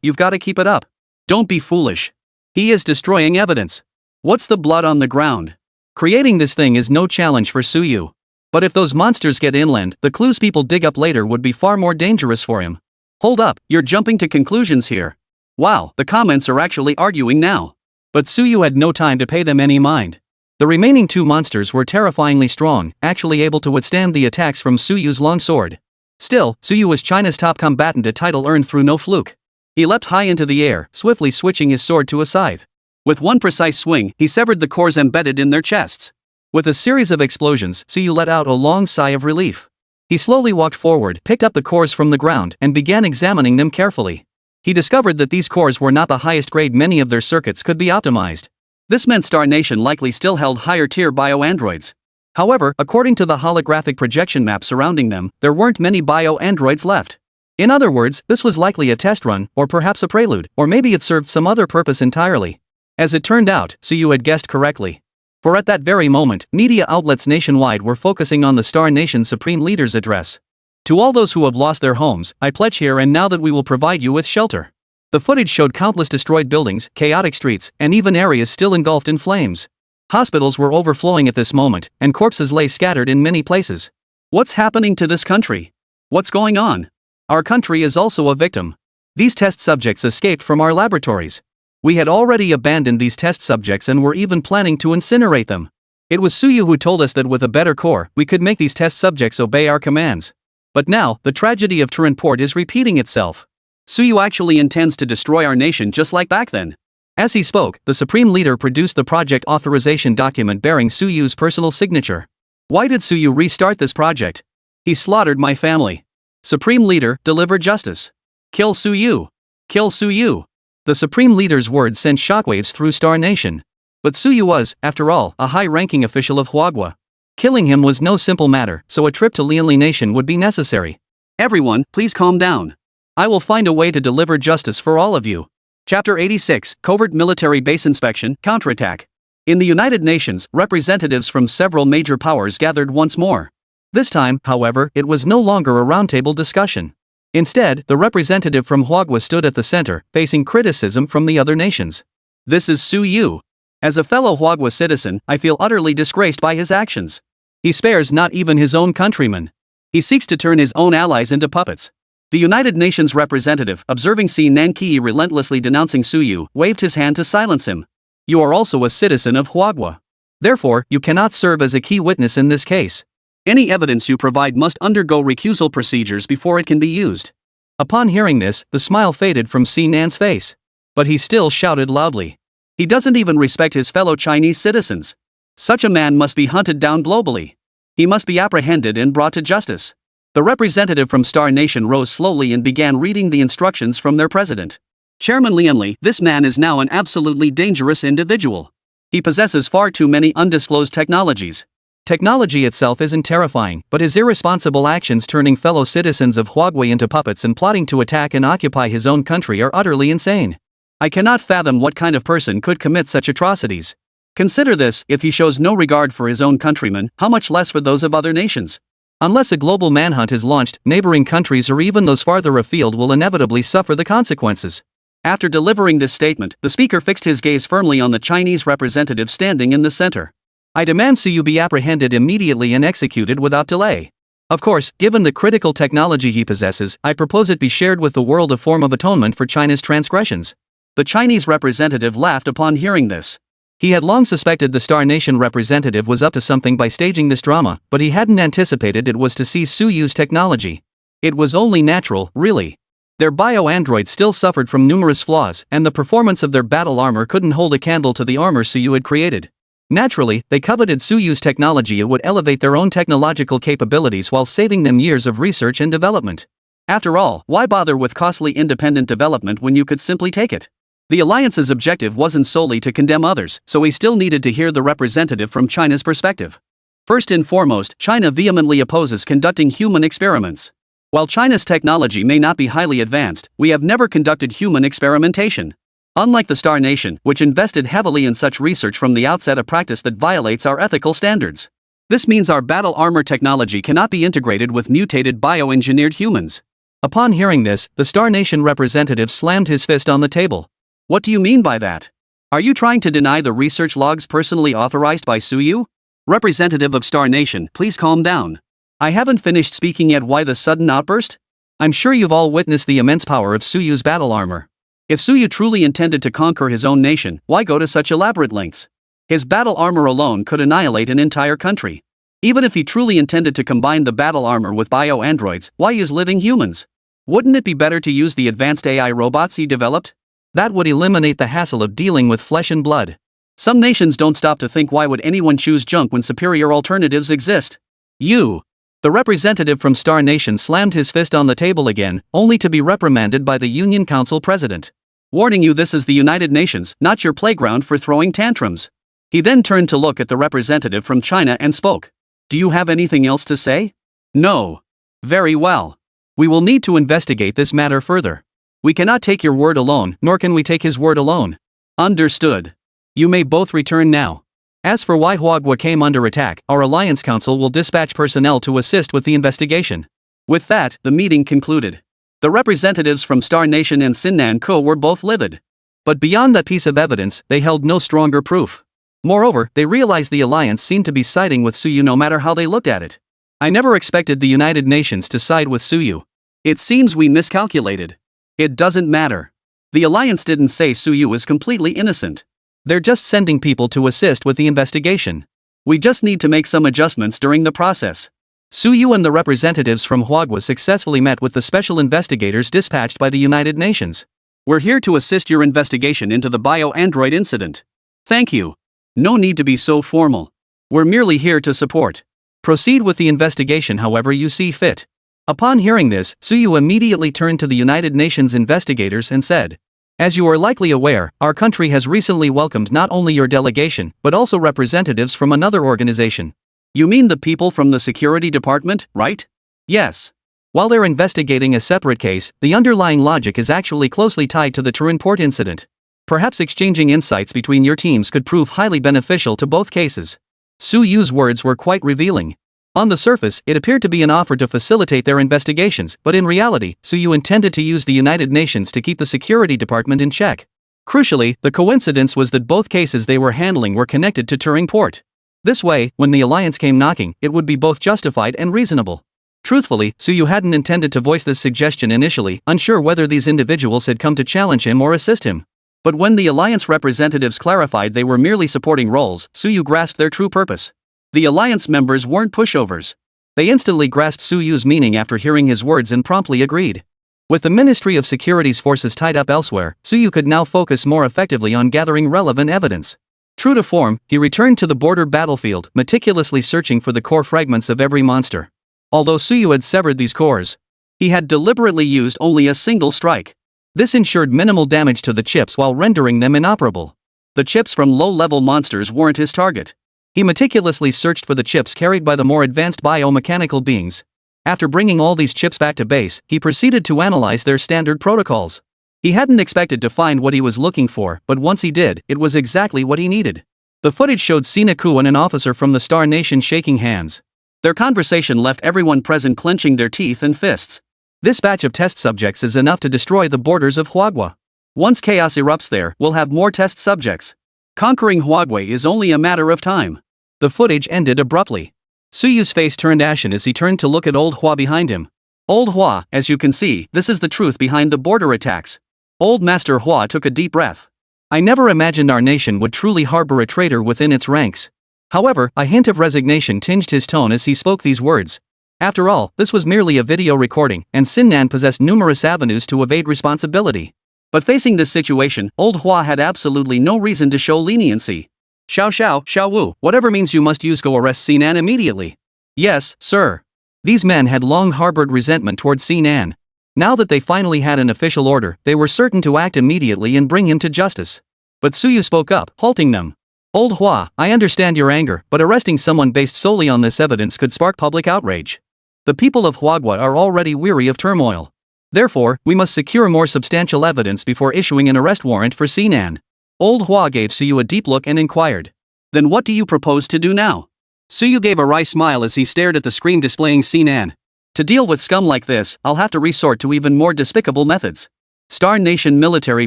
you've gotta keep it up. Don't be foolish. He is destroying evidence. What's the blood on the ground? Creating this thing is no challenge for Suyu. But if those monsters get inland, the clues people dig up later would be far more dangerous for him. Hold up, you're jumping to conclusions here. Wow, the comments are actually arguing now. But Suyu had no time to pay them any mind. The remaining two monsters were terrifyingly strong, actually able to withstand the attacks from Suyu's longsword. Still, Suyu was China's top combatant, a title earned through no fluke. He leapt high into the air, swiftly switching his sword to a scythe. With one precise swing, he severed the cores embedded in their chests. With a series of explosions, Suyu let out a long sigh of relief. He slowly walked forward, picked up the cores from the ground, and began examining them carefully. He discovered that these cores were not the highest grade, many of their circuits could be optimized. This meant Star Nation likely still held higher-tier bio-androids. However, according to the holographic projection map surrounding them, there weren't many bio-androids left. In other words, this was likely a test run, or perhaps a prelude, or maybe it served some other purpose entirely. As it turned out, Suyu had guessed correctly. For at that very moment, media outlets nationwide were focusing on the Star Nation's Supreme Leader's address. To all those who have lost their homes, I pledge here and now that we will provide you with shelter. The footage showed countless destroyed buildings, chaotic streets, and even areas still engulfed in flames. Hospitals were overflowing at this moment, and corpses lay scattered in many places. What's happening to this country? What's going on? Our country is also a victim. These test subjects escaped from our laboratories. We had already abandoned these test subjects and were even planning to incinerate them. It was Suyu who told us that with a better core, we could make these test subjects obey our commands. But now, the tragedy of Turin Port is repeating itself. Suyu actually intends to destroy our nation just like back then. As he spoke, the Supreme Leader produced the project authorization document bearing Suyu's personal signature. Why did Suyu restart this project? He slaughtered my family. Supreme Leader, deliver justice. Kill Suyu. Kill Suyu. The Supreme Leader's words sent shockwaves through Star Nation. But Suyu was, after all, a high-ranking official of Huagua. Killing him was no simple matter, so a trip to Lianli Nation would be necessary. Everyone, please calm down. I will find a way to deliver justice for all of you. Chapter 86, Covert Military Base Inspection, Counterattack. In the United Nations, representatives from several major powers gathered once more. This time, however, it was no longer a roundtable discussion. Instead, the representative from Huagua stood at the center, facing criticism from the other nations. This is Su Yu. As a fellow Huagua citizen, I feel utterly disgraced by his actions. He spares not even his own countrymen. He seeks to turn his own allies into puppets. The United Nations representative, observing Si Nanqi relentlessly denouncing Su Yu, waved his hand to silence him. You are also a citizen of Huagua. Therefore, you cannot serve as a key witness in this case. Any evidence you provide must undergo recusal procedures before it can be used. Upon hearing this, the smile faded from Si Nan's face. But he still shouted loudly. He doesn't even respect his fellow Chinese citizens. Such a man must be hunted down globally. He must be apprehended and brought to justice. The representative from Star Nation rose slowly and began reading the instructions from their president. Chairman Lianli, this man is now an absolutely dangerous individual. He possesses far too many undisclosed technologies. Technology itself isn't terrifying, but his irresponsible actions turning fellow citizens of Huagua into puppets and plotting to attack and occupy his own country are utterly insane. I cannot fathom what kind of person could commit such atrocities. Consider this, if he shows no regard for his own countrymen, how much less for those of other nations? Unless a global manhunt is launched, neighboring countries or even those farther afield will inevitably suffer the consequences. After delivering this statement, the speaker fixed his gaze firmly on the Chinese representative standing in the center. I demand Su Yu be apprehended immediately and executed without delay. Of course, given the critical technology he possesses, I propose it be shared with the world a form of atonement for China's transgressions. The Chinese representative laughed upon hearing this. He had long suspected the Star Nation representative was up to something by staging this drama, but he hadn't anticipated it was to see Su Yu's technology. It was only natural, really. Their bio-android still suffered from numerous flaws, and the performance of their battle armor couldn't hold a candle to the armor Su Yu had created. Naturally, they coveted Su Yu's technology. It would elevate their own technological capabilities while saving them years of research and development. After all, why bother with costly independent development when you could simply take it? The alliance's objective wasn't solely to condemn others, so he still needed to hear the representative from China's perspective. First and foremost, China vehemently opposes conducting human experiments. While China's technology may not be highly advanced, we have never conducted human experimentation. Unlike the Star Nation, which invested heavily in such research from the outset, a practice that violates our ethical standards. This means our battle armor technology cannot be integrated with mutated bioengineered humans. Upon hearing this, the Star Nation representative slammed his fist on the table. What do you mean by that? Are you trying to deny the research logs personally authorized by Su Yu? Representative of Star Nation, please calm down. I haven't finished speaking yet. Why the sudden outburst? I'm sure you've all witnessed the immense power of Su Yu's battle armor. If Su Yu truly intended to conquer his own nation, why go to such elaborate lengths? His battle armor alone could annihilate an entire country. Even if he truly intended to combine the battle armor with bio-androids, why use living humans? Wouldn't it be better to use the advanced AI robots he developed? That would eliminate the hassle of dealing with flesh and blood. Some nations don't stop to think, why would anyone choose junk when superior alternatives exist? You. The representative from Star Nation slammed his fist on the table again, only to be reprimanded by the Union Council president. Warning you, this is the United Nations, not your playground for throwing tantrums. He then turned to look at the representative from China and spoke. Do you have anything else to say? No. Very well. We will need to investigate this matter further. We cannot take your word alone, nor can we take his word alone. Understood. You may both return now. As for why Huagua came under attack, our Alliance Council will dispatch personnel to assist with the investigation. With that, the meeting concluded. The representatives from Star Nation and Sinnan Ko were both livid. But beyond that piece of evidence, they held no stronger proof. Moreover, they realized the Alliance seemed to be siding with Su Yu no matter how they looked at it. I never expected the United Nations to side with Su Yu. It seems we miscalculated. It doesn't matter. The Alliance didn't say Su Yu is completely innocent. They're just sending people to assist with the investigation. We just need to make some adjustments during the process. Su Yu and the representatives from Huagua successfully met with the special investigators dispatched by the United Nations. We're here to assist your investigation into the bio-android incident. Thank you. No need to be so formal. We're merely here to support. Proceed with the investigation however you see fit. Upon hearing this, Su Yu immediately turned to the United Nations investigators and said, As you are likely aware, our country has recently welcomed not only your delegation, but also representatives from another organization. You mean the people from the Security Department, right? Yes. While they're investigating a separate case, the underlying logic is actually closely tied to the Turinport incident. Perhaps exchanging insights between your teams could prove highly beneficial to both cases. Su Yu's words were quite revealing. On the surface, it appeared to be an offer to facilitate their investigations, but in reality, Su Yu intended to use the United Nations to keep the Security Department in check. Crucially, the coincidence was that both cases they were handling were connected to Turinport. This way, when the alliance came knocking, it would be both justified and reasonable. Truthfully, Su Yu hadn't intended to voice this suggestion initially, unsure whether these individuals had come to challenge him or assist him. But when the alliance representatives clarified they were merely supporting roles, Su Yu grasped their true purpose. The alliance members weren't pushovers. They instantly grasped Su Yu's meaning after hearing his words and promptly agreed. With the Ministry of Security's forces tied up elsewhere, Su Yu could now focus more effectively on gathering relevant evidence. True to form, he returned to the border battlefield, meticulously searching for the core fragments of every monster. Although Su Yu had severed these cores, he had deliberately used only a single strike. This ensured minimal damage to the chips while rendering them inoperable. The chips from low-level monsters weren't his target. He meticulously searched for the chips carried by the more advanced biomechanical beings. After bringing all these chips back to base, he proceeded to analyze their standard protocols. He hadn't expected to find what he was looking for, but once he did, it was exactly what he needed. The footage showed Sina Ku and an officer from the Star Nation shaking hands. Their conversation left everyone present clenching their teeth and fists. This batch of test subjects is enough to destroy the borders of Huagua. Once chaos erupts there, we'll have more test subjects. Conquering Huagua is only a matter of time. The footage ended abruptly. Su Yu's face turned ashen as he turned to look at Old Hua behind him. Old Hua, as you can see, this is the truth behind the border attacks. Old Master Hua took a deep breath. I never imagined our nation would truly harbor a traitor within its ranks. However, a hint of resignation tinged his tone as he spoke these words. After all, this was merely a video recording, and Sinnan possessed numerous avenues to evade responsibility. But facing this situation, Old Hua had absolutely no reason to show leniency. Xiao Wu, whatever means you must use, go arrest Sinan immediately. Yes, sir. These men had long harbored resentment towards Sinan. Now that they finally had an official order, they were certain to act immediately and bring him to justice. But Su Yu spoke up, halting them. Old Hua, I understand your anger, but arresting someone based solely on this evidence could spark public outrage. The people of Huagua are already weary of turmoil. Therefore, we must secure more substantial evidence before issuing an arrest warrant for Sinan. Old Hua gave Su Yu a deep look and inquired. Then what do you propose to do now? Su Yu gave a wry smile as he stared at the screen displaying Sinan. To deal with scum like this, I'll have to resort to even more despicable methods. Star Nation Military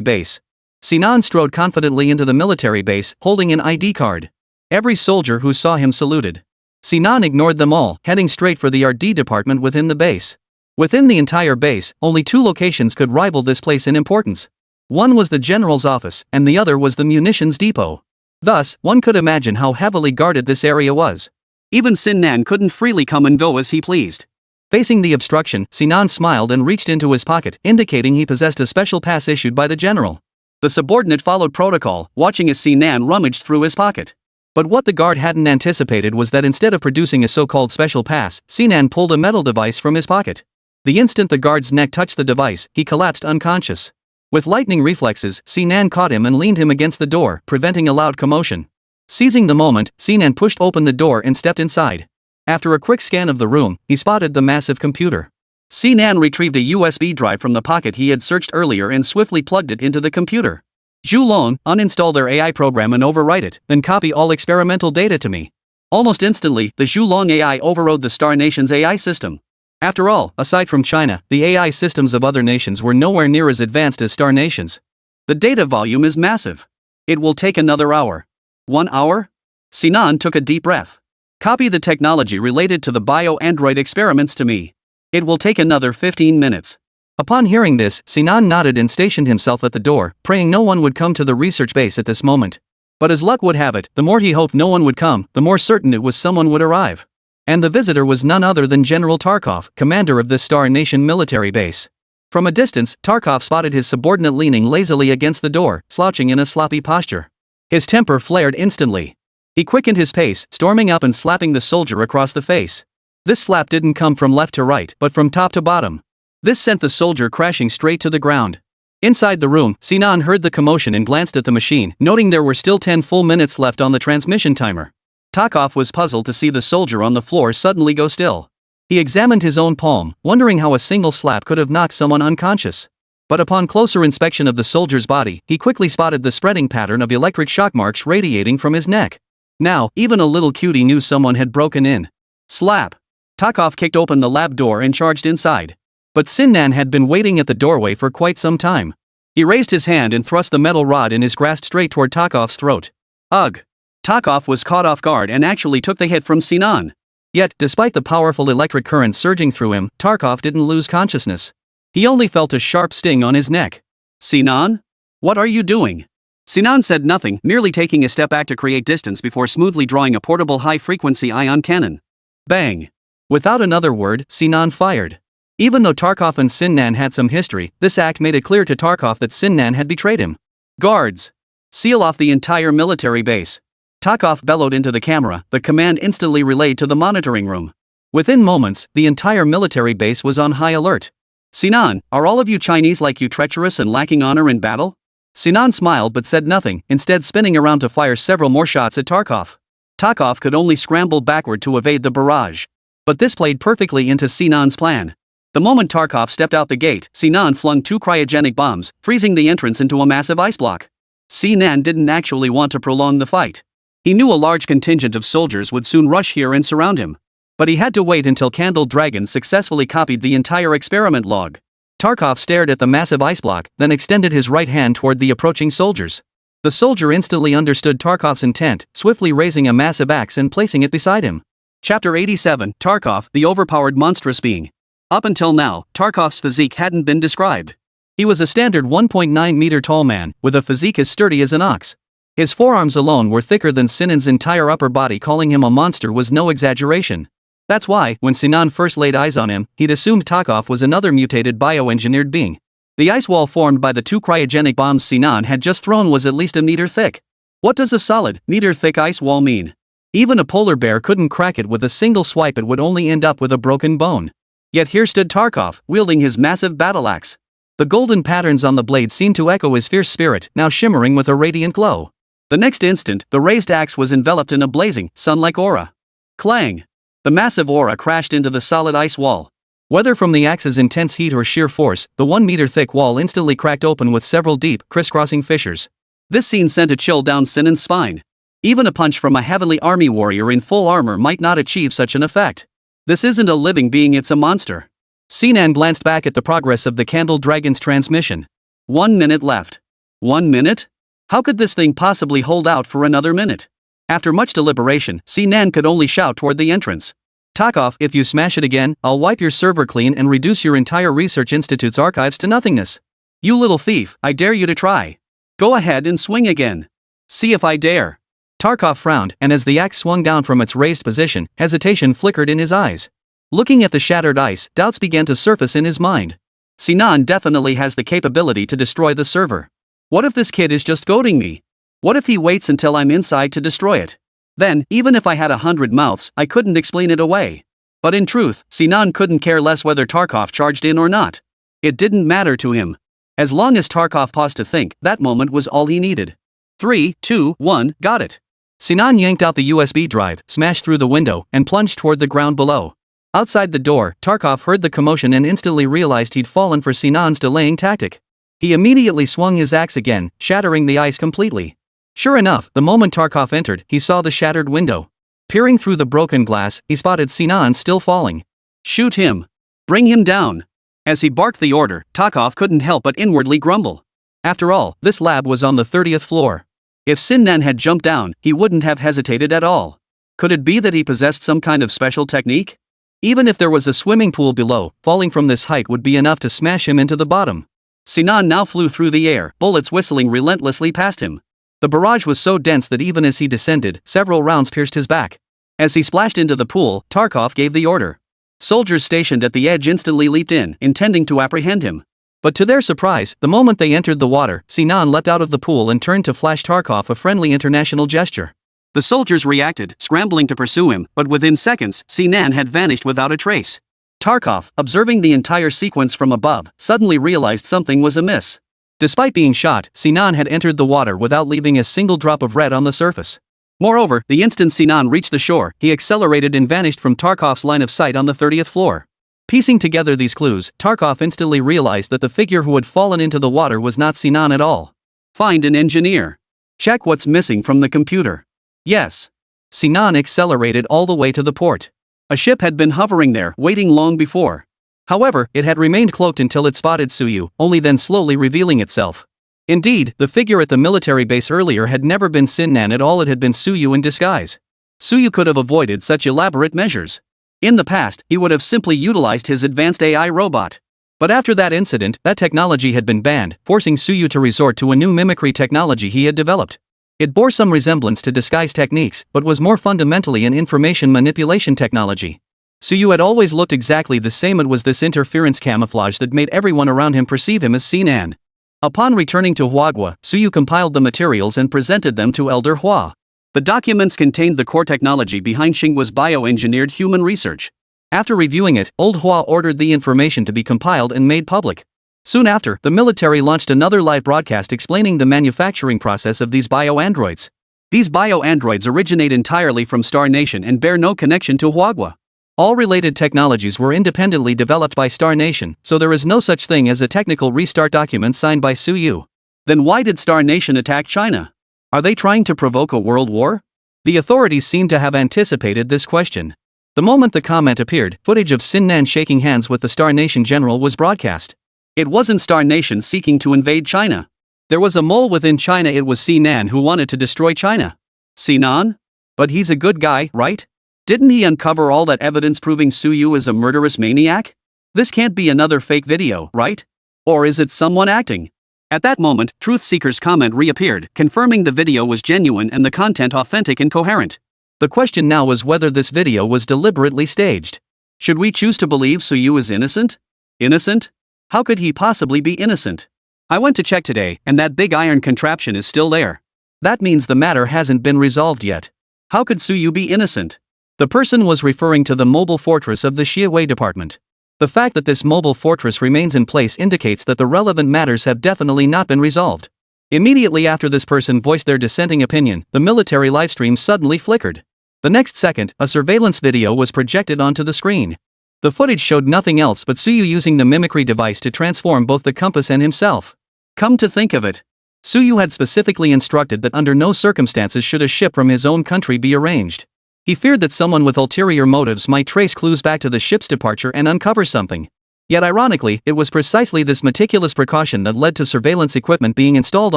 Base. Sinan strode confidently into the military base, holding an ID card. Every soldier who saw him saluted. Sinan ignored them all, heading straight for the RD department within the base. Within the entire base, only two locations could rival this place in importance. One was the general's office, and the other was the munitions depot. Thus, one could imagine how heavily guarded this area was. Even Sinnan couldn't freely come and go as he pleased. Facing the obstruction, Sinan smiled and reached into his pocket, indicating he possessed a special pass issued by the general. The subordinate followed protocol, watching as Sinan rummaged through his pocket. But what the guard hadn't anticipated was that instead of producing a so-called special pass, Sinan pulled a metal device from his pocket. The instant the guard's neck touched the device, he collapsed unconscious. With lightning reflexes, Sinan caught him and leaned him against the door, preventing a loud commotion. Seizing the moment, Sinan pushed open the door and stepped inside. After a quick scan of the room, he spotted the massive computer. Sinan retrieved a USB drive from the pocket he had searched earlier and swiftly plugged it into the computer. Zhulong, uninstall their AI program and overwrite it, then copy all experimental data to me. Almost instantly, the Zhulong AI overrode the Star Nation's AI system. After all, aside from China, the AI systems of other nations were nowhere near as advanced as Star Nation's. The data volume is massive. It will take another hour. 1 hour? Sinan took a deep breath. Copy the technology related to the bio-android experiments to me. It will take another 15 minutes. Upon hearing this, Sinan nodded and stationed himself at the door, praying no one would come to the research base at this moment. But as luck would have it, the more he hoped no one would come, the more certain it was someone would arrive. And the visitor was none other than General Tarkov, commander of this Star Nation military base. From a distance, Tarkov spotted his subordinate leaning lazily against the door, slouching in a sloppy posture. His temper flared instantly. He quickened his pace, storming up and slapping the soldier across the face. This slap didn't come from left to right, but from top to bottom. This sent the soldier crashing straight to the ground. Inside the room, Sinan heard the commotion and glanced at the machine, noting there were still 10 full minutes left on the transmission timer. Tarkov was puzzled to see the soldier on the floor suddenly go still. He examined his own palm, wondering how a single slap could have knocked someone unconscious. But upon closer inspection of the soldier's body, he quickly spotted the spreading pattern of electric shock marks radiating from his neck. Now, even a little cutie knew someone had broken in. Slap! Tarkov kicked open the lab door and charged inside. But Sinnan had been waiting at the doorway for quite some time. He raised his hand and thrust the metal rod in his grasp straight toward Tarkov's throat. Ugh! Tarkov was caught off guard and actually took the hit from Sinan. Yet, despite the powerful electric current surging through him, Tarkov didn't lose consciousness. He only felt a sharp sting on his neck. Sinan? What are you doing? Sinan said nothing, merely taking a step back to create distance before smoothly drawing a portable high-frequency ion cannon. Bang! Without another word, Sinan fired. Even though Tarkov and Sinnan had some history, this act made it clear to Tarkov that Sinnan had betrayed him. Guards! Seal off the entire military base. Tarkov bellowed into the camera, the command instantly relayed to the monitoring room. Within moments, the entire military base was on high alert. Sinan, are all of you Chinese like you, treacherous and lacking honor in battle? Sinan smiled but said nothing, instead spinning around to fire several more shots at Tarkov. Tarkov could only scramble backward to evade the barrage. But this played perfectly into Sinan's plan. The moment Tarkov stepped out the gate, Sinan flung 2 cryogenic bombs, freezing the entrance into a massive ice block. Sinan didn't actually want to prolong the fight. He knew a large contingent of soldiers would soon rush here and surround him. But he had to wait until Candle Dragon successfully copied the entire experiment log. Tarkov stared at the massive ice block, then extended his right hand toward the approaching soldiers. The soldier instantly understood Tarkov's intent, swiftly raising a massive axe and placing it beside him. Chapter 87, Tarkov, the overpowered monstrous being. Up until now, Tarkov's physique hadn't been described. He was a standard 1.9 meter tall man, with a physique as sturdy as an ox. His forearms alone were thicker than Sinan's entire upper body. Calling him a monster was no exaggeration. That's why, when Sinan first laid eyes on him, he'd assumed Tarkov was another mutated bioengineered being. The ice wall formed by the 2 cryogenic bombs Sinan had just thrown was at least a meter thick. What does a solid, meter-thick ice wall mean? Even a polar bear couldn't crack it with a single swipe. It would only end up with a broken bone. Yet here stood Tarkov, wielding his massive battle axe. The golden patterns on the blade seemed to echo his fierce spirit, now shimmering with a radiant glow. The next instant, the raised axe was enveloped in a blazing, sun-like aura. Clang! The massive aura crashed into the solid ice wall. Whether from the axe's intense heat or sheer force, the 1 meter thick wall instantly cracked open with several deep, crisscrossing fissures. This scene sent a chill down Sinan's spine. Even a punch from a heavily army warrior in full armor might not achieve such an effect. This isn't a living being, it's a monster. Sinan glanced back at the progress of the Candle Dragon's transmission. 1 minute left. 1 minute? How could this thing possibly hold out for another minute? After much deliberation, Sinan could only shout toward the entrance. Tarkov, if you smash it again, I'll wipe your server clean and reduce your entire research institute's archives to nothingness. You little thief, I dare you to try. Go ahead and swing again. See if I dare. Tarkov frowned, and as the axe swung down from its raised position, hesitation flickered in his eyes. Looking at the shattered ice, doubts began to surface in his mind. Sinan definitely has the capability to destroy the server. What if this kid is just goading me? What if he waits until I'm inside to destroy it? Then, even if I had 100 mouths, I couldn't explain it away. But in truth, Sinan couldn't care less whether Tarkov charged in or not. It didn't matter to him. As long as Tarkov paused to think, that moment was all he needed. 3, 2, 1, got it. Sinan yanked out the USB drive, smashed through the window, and plunged toward the ground below. Outside the door, Tarkov heard the commotion and instantly realized he'd fallen for Sinan's delaying tactic. He immediately swung his axe again, shattering the ice completely. Sure enough, the moment Tarkov entered, he saw the shattered window. Peering through the broken glass, he spotted Sinan still falling. Shoot him. Bring him down. As he barked the order, Tarkov couldn't help but inwardly grumble. After all, this lab was on the 30th floor. If Sinan had jumped down, he wouldn't have hesitated at all. Could it be that he possessed some kind of special technique? Even if there was a swimming pool below, falling from this height would be enough to smash him into the bottom. Sinan now flew through the air, bullets whistling relentlessly past him. The barrage was so dense that even as he descended, several rounds pierced his back. As he splashed into the pool, Tarkov gave the order. Soldiers stationed at the edge instantly leaped in, intending to apprehend him. But to their surprise, the moment they entered the water, Sinan leapt out of the pool and turned to flash Tarkov a friendly international gesture. The soldiers reacted, scrambling to pursue him, but within seconds, Sinan had vanished without a trace. Tarkov, observing the entire sequence from above, suddenly realized something was amiss. Despite being shot, Sinan had entered the water without leaving a single drop of red on the surface. Moreover, the instant Sinan reached the shore, he accelerated and vanished from Tarkov's line of sight on the 30th floor. Piecing together these clues, Tarkov instantly realized that the figure who had fallen into the water was not Sinan at all. Find an engineer. Check what's missing from the computer. Yes. Sinan accelerated all the way to the port. A ship had been hovering there, waiting long before. However, it had remained cloaked until it spotted Suyu, only then slowly revealing itself. Indeed, the figure at the military base earlier had never been Sinan at all, it had been Suyu in disguise. Suyu could have avoided such elaborate measures. In the past, he would have simply utilized his advanced AI robot. But after that incident, that technology had been banned, forcing Suyu to resort to a new mimicry technology he had developed. It bore some resemblance to disguise techniques, but was more fundamentally an information manipulation technology. Suyu had always looked exactly the same. It was this interference camouflage that made everyone around him perceive him as Sinan. Upon returning to Huagua, Suyu compiled the materials and presented them to Elder Hua. The documents contained the core technology behind Xinghua's bioengineered human research. After reviewing it, Old Hua ordered the information to be compiled and made public. Soon after, the military launched another live broadcast explaining the manufacturing process of these bioandroids. These bioandroids originate entirely from Star Nation and bear no connection to Huagua. All related technologies were independently developed by Star Nation, so there is no such thing as a technical restart document signed by Suyu. Then why did Star Nation attack China? Are they trying to provoke a world war? The authorities seem to have anticipated this question. The moment the comment appeared, footage of Sinan shaking hands with the Star Nation general was broadcast. It wasn't Star Nation seeking to invade China. There was a mole within China. It was Sinan who wanted to destroy China. Sinan? But he's a good guy, right? Didn't he uncover all that evidence proving Suyu is a murderous maniac? This can't be another fake video, right? Or is it someone acting? At that moment, Truth Seeker's comment reappeared, confirming the video was genuine and the content authentic and coherent. The question now was whether this video was deliberately staged. Should we choose to believe Suyu is innocent? Innocent? How could he possibly be innocent? I went to check today, and that big iron contraption is still there. That means the matter hasn't been resolved yet. How could Suyu be innocent? The person was referring to the mobile fortress of the Xiawei department. The fact that this mobile fortress remains in place indicates that the relevant matters have definitely not been resolved. Immediately after this person voiced their dissenting opinion, the military livestream suddenly flickered. The next second, a surveillance video was projected onto the screen. The footage showed nothing else but Suyu using the mimicry device to transform both the compass and himself. Come to think of it, Suyu had specifically instructed that under no circumstances should a ship from his own country be arranged. He feared that someone with ulterior motives might trace clues back to the ship's departure and uncover something. Yet ironically, it was precisely this meticulous precaution that led to surveillance equipment being installed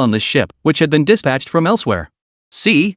on this ship, which had been dispatched from elsewhere. See?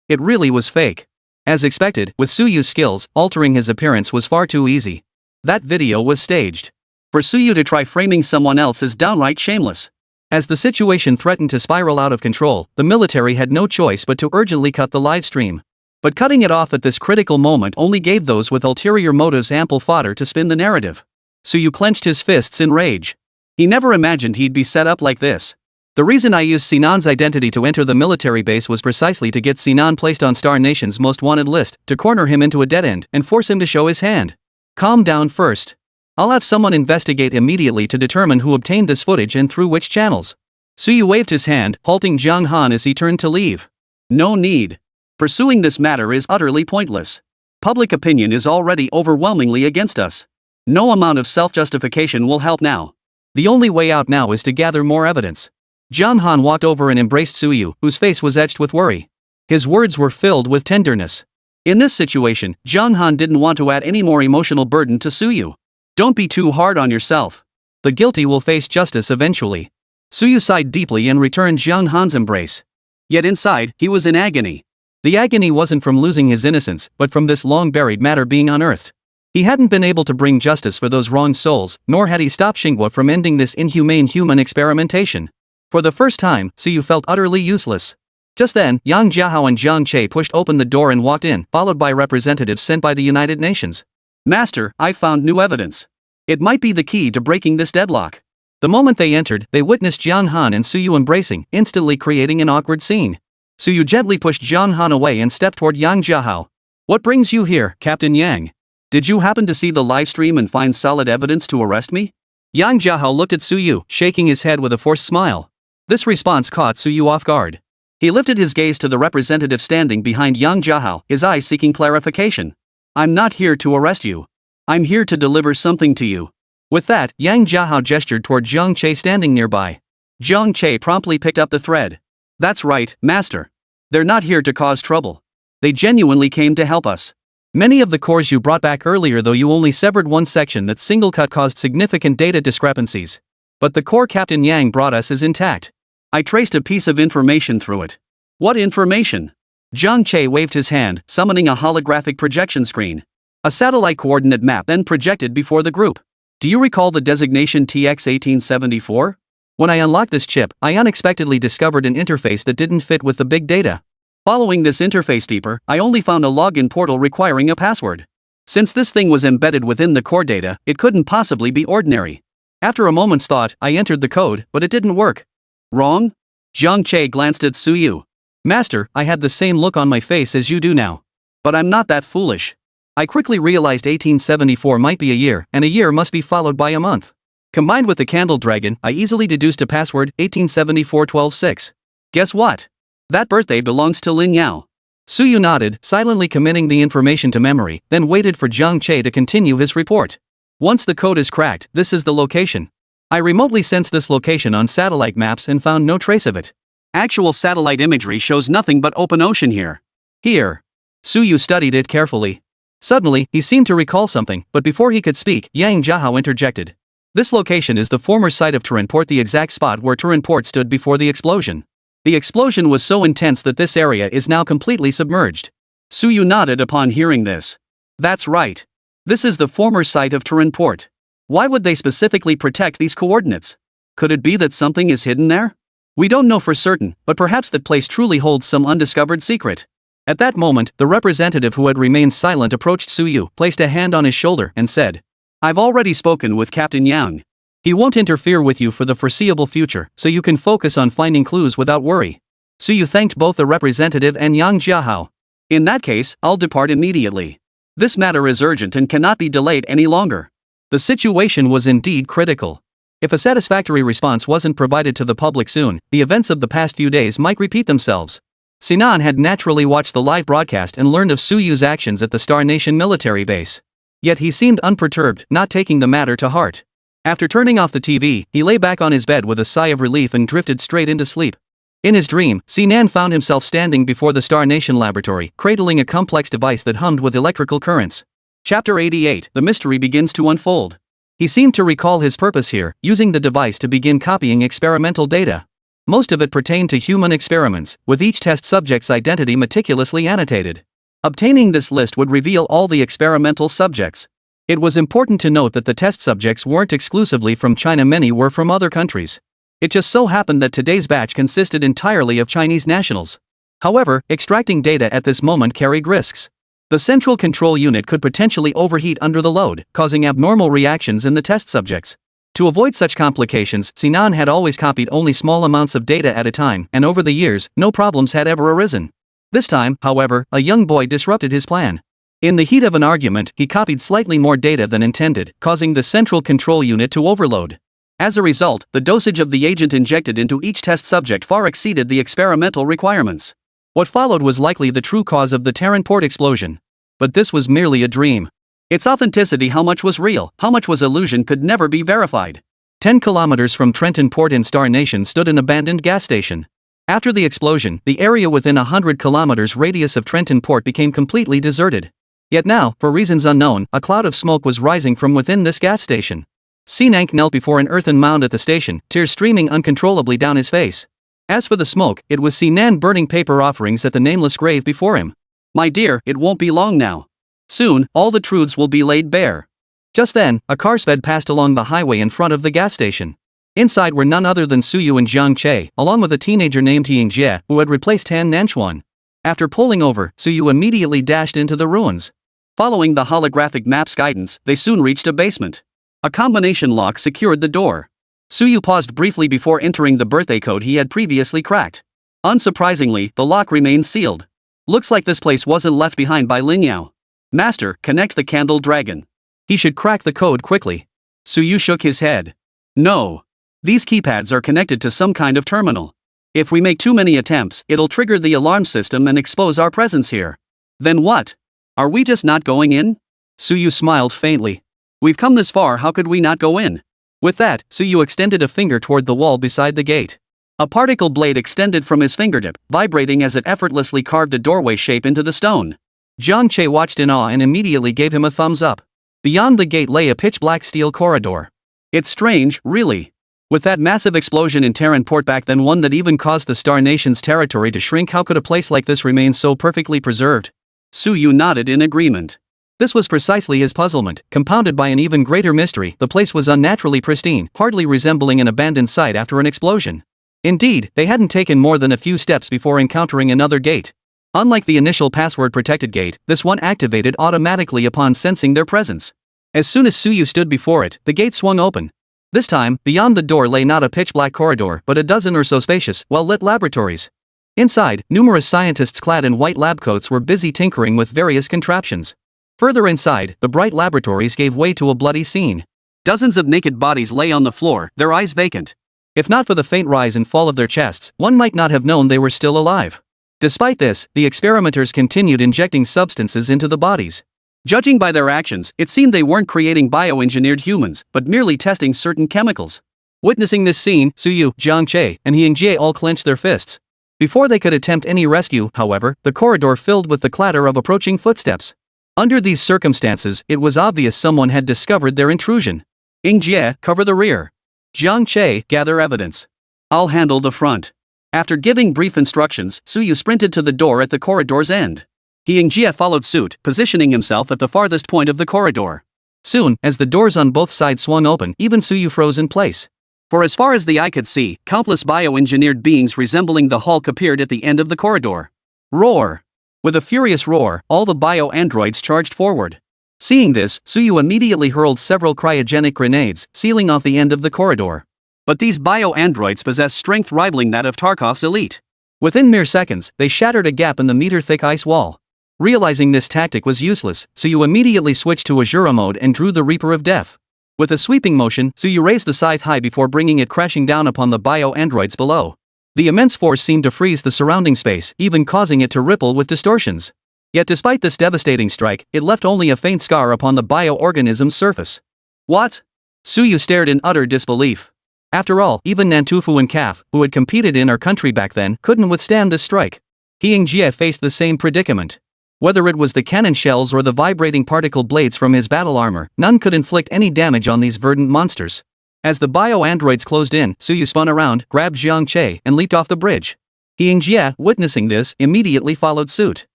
It really was fake. As expected, with Suyu's skills, altering his appearance was far too easy. That video was staged. For Suyu to try framing someone else is downright shameless. As the situation threatened to spiral out of control, the military had no choice but to urgently cut the live stream. But cutting it off at this critical moment only gave those with ulterior motives ample fodder to spin the narrative. Suyu clenched his fists in rage. He never imagined he'd be set up like this. The reason I used Sinan's identity to enter the military base was precisely to get Sinan placed on Star Nation's most wanted list, to corner him into a dead end, and force him to show his hand. Calm down first. I'll have someone investigate immediately to determine who obtained this footage and through which channels. Suyu waved his hand, halting Jiang Han as he turned to leave. No need. Pursuing this matter is utterly pointless. Public opinion is already overwhelmingly against us. No amount of self-justification will help now. The only way out now is to gather more evidence. Jiang Han walked over and embraced Suyu, whose face was etched with worry. His words were filled with tenderness. In this situation, Jiang Han didn't want to add any more emotional burden to Suyu. Don't be too hard on yourself. The guilty will face justice eventually. Suyu sighed deeply and returned Jiang Han's embrace. Yet inside, he was in agony. The agony wasn't from losing his innocence, but from this long-buried matter being unearthed. He hadn't been able to bring justice for those wronged souls, nor had he stopped Xinghua from ending this inhumane human experimentation. For the first time, Suyu felt utterly useless. Just then, Yang Jiahao and Jiang Che pushed open the door and walked in, followed by representatives sent by the United Nations. Master, I found new evidence. It might be the key to breaking this deadlock. The moment they entered, they witnessed Jiang Han and Suyu embracing, instantly creating an awkward scene. Suyu gently pushed Jiang Han away and stepped toward Yang Jiahao. What brings you here, Captain Yang? Did you happen to see the livestream and find solid evidence to arrest me? Yang Jiahao looked at Suyu, shaking his head with a forced smile. This response caught Suyu off guard. He lifted his gaze to the representative standing behind Yang Jiahao, his eyes seeking clarification. I'm not here to arrest you. I'm here to deliver something to you. With that, Yang Jiahao gestured toward Zhang Che standing nearby. Zhang Che promptly picked up the thread. That's right, Master. They're not here to cause trouble. They genuinely came to help us. Many of the cores you brought back earlier, though you only severed one section that single cut caused significant data discrepancies. But the core Captain Yang brought us is intact. I traced a piece of information through it. What information? Zhang Che waved his hand, summoning a holographic projection screen. A satellite coordinate map then projected before the group. Do you recall the designation TX-1874? When I unlocked this chip, I unexpectedly discovered an interface that didn't fit with the big data. Following this interface deeper, I only found a login portal requiring a password. Since this thing was embedded within the core data, it couldn't possibly be ordinary. After a moment's thought, I entered the code, but it didn't work. Wrong? Zhang Che glanced at Suyu. Master, I had the same look on my face as you do now. But I'm not that foolish. I quickly realized 1874 might be a year, and a year must be followed by a month. Combined with the candle dragon, I easily deduced a password, 1874-12-6. Guess what? That birthday belongs to Lin Yao. Suyu nodded, silently committing the information to memory, then waited for Zhang Che to continue his report. Once the code is cracked, this is the location. I remotely sensed this location on satellite maps and found no trace of it. Actual satellite imagery shows nothing but open ocean here. Here. Suyu studied it carefully. Suddenly, he seemed to recall something, but before he could speak, Yang Jiahao interjected. This location is the former site of Turinport, the exact spot where Turinport stood before the explosion. The explosion was so intense that this area is now completely submerged. Suyu nodded upon hearing this. That's right. This is the former site of Turinport. Why would they specifically protect these coordinates? Could it be that something is hidden there? We don't know for certain, but perhaps that place truly holds some undiscovered secret. At that moment, the representative who had remained silent approached Suyu, placed a hand on his shoulder, and said, I've already spoken with Captain Yang. He won't interfere with you for the foreseeable future, so you can focus on finding clues without worry. Suyu thanked both the representative and Yang Jiahao. In that case, I'll depart immediately. This matter is urgent and cannot be delayed any longer. The situation was indeed critical. If a satisfactory response wasn't provided to the public soon, the events of the past few days might repeat themselves. Sinan had naturally watched the live broadcast and learned of Suyu's actions at the Star Nation military base. Yet he seemed unperturbed, not taking the matter to heart. After turning off the TV, he lay back on his bed with a sigh of relief and drifted straight into sleep. In his dream, Sinan found himself standing before the Star Nation laboratory, cradling a complex device that hummed with electrical currents. Chapter 88, the mystery begins to unfold. He seemed to recall his purpose here, using the device to begin copying experimental data. Most of it pertained to human experiments, with each test subject's identity meticulously annotated. Obtaining this list would reveal all the experimental subjects. It was important to note that the test subjects weren't exclusively from China, many were from other countries. It just so happened that today's batch consisted entirely of Chinese nationals. However, extracting data at this moment carried risks. The central control unit could potentially overheat under the load, causing abnormal reactions in the test subjects. To avoid such complications, Sinan had always copied only small amounts of data at a time, and over the years, no problems had ever arisen. This time, however, a young boy disrupted his plan. In the heat of an argument, he copied slightly more data than intended, causing the central control unit to overload. As a result, the dosage of the agent injected into each test subject far exceeded the experimental requirements. What followed was likely the true cause of the Terran port explosion. But this was merely a dream. Its authenticity, how much was real, how much was illusion, could never be verified. 10 kilometers from Trenton Port in Star Nation stood an abandoned gas station. After the explosion, the area within 100 kilometers radius of Trenton Port became completely deserted. Yet now, for reasons unknown, a cloud of smoke was rising from within this gas station. Sinank knelt before an earthen mound at the station, tears streaming uncontrollably down his face. As for the smoke, it was Sinan burning paper offerings at the nameless grave before him. My dear, it won't be long now. Soon, all the truths will be laid bare. Just then, a car sped past along the highway in front of the gas station. Inside were none other than Suyu and Zhang Che, along with a teenager named Ying Jie, who had replaced Han Nanchuan. After pulling over, Suyu immediately dashed into the ruins. Following the holographic map's guidance, they soon reached a basement. A combination lock secured the door. Suyu paused briefly before entering the birthday code he had previously cracked. Unsurprisingly, the lock remained sealed. Looks like this place wasn't left behind by Lin Yao. Master, connect the candle dragon. He should crack the code quickly. Suyu shook his head. No. These keypads are connected to some kind of terminal. If we make too many attempts, it'll trigger the alarm system and expose our presence here. Then what? Are we just not going in? Suyu smiled faintly. We've come this far, how could we not go in? With that, Suyu extended a finger toward the wall beside the gate. A particle blade extended from his fingertip, vibrating as it effortlessly carved a doorway shape into the stone. Jiang Che watched in awe and immediately gave him a thumbs up. Beyond the gate lay a pitch-black steel corridor. It's strange, really. With that massive explosion in Terran port back then, one that even caused the Star Nation's territory to shrink, how could a place like this remain so perfectly preserved? Suyu nodded in agreement. This was precisely his puzzlement, compounded by an even greater mystery. The place was unnaturally pristine, hardly resembling an abandoned site after an explosion. Indeed, they hadn't taken more than a few steps before encountering another gate. Unlike the initial password-protected gate, this one activated automatically upon sensing their presence. As soon as Suyu stood before it, the gate swung open. This time, beyond the door lay not a pitch-black corridor but a dozen or so spacious, well-lit laboratories. Inside, numerous scientists clad in white lab coats were busy tinkering with various contraptions. Further inside, the bright laboratories gave way to a bloody scene. Dozens of naked bodies lay on the floor, their eyes vacant. If not for the faint rise and fall of their chests, one might not have known they were still alive. Despite this, the experimenters continued injecting substances into the bodies. Judging by their actions, it seemed they weren't creating bioengineered humans, but merely testing certain chemicals. Witnessing this scene, Suyu, Jiang Che, and Jie all clenched their fists. Before they could attempt any rescue, however, the corridor filled with the clatter of approaching footsteps. Under these circumstances, it was obvious someone had discovered their intrusion. Jie, cover the rear. Jiang Che, gather evidence. I'll handle the front. After giving brief instructions, Suyu sprinted to the door at the corridor's end. Jie followed suit, positioning himself at the farthest point of the corridor. Soon, as the doors on both sides swung open, even Suyu froze in place. For as far as the eye could see, countless bioengineered beings resembling the Hulk appeared at the end of the corridor. Roar! With a furious roar, all the bio-androids charged forward. Seeing this, Suyu immediately hurled several cryogenic grenades, sealing off the end of the corridor. But these bio-androids possess strength rivaling that of Tarkov's elite. Within mere seconds, they shattered a gap in the meter-thick ice wall. Realizing this tactic was useless, Suyu immediately switched to Azura mode and drew the Reaper of Death. With a sweeping motion, Suyu raised the scythe high before bringing it crashing down upon the bio-androids below. The immense force seemed to freeze the surrounding space, even causing it to ripple with distortions. Yet despite this devastating strike, it left only a faint scar upon the bioorganism's surface. What? Suyu stared in utter disbelief. After all, even Nantufu and Kaf, who had competed in our country back then, couldn't withstand this strike. Jie faced the same predicament. Whether it was the cannon shells or the vibrating particle blades from his battle armor, none could inflict any damage on these verdant monsters. As the bio-androids closed in, Suyu spun around, grabbed Jiang Che, and leaped off the bridge. Jie, witnessing this, immediately followed suit.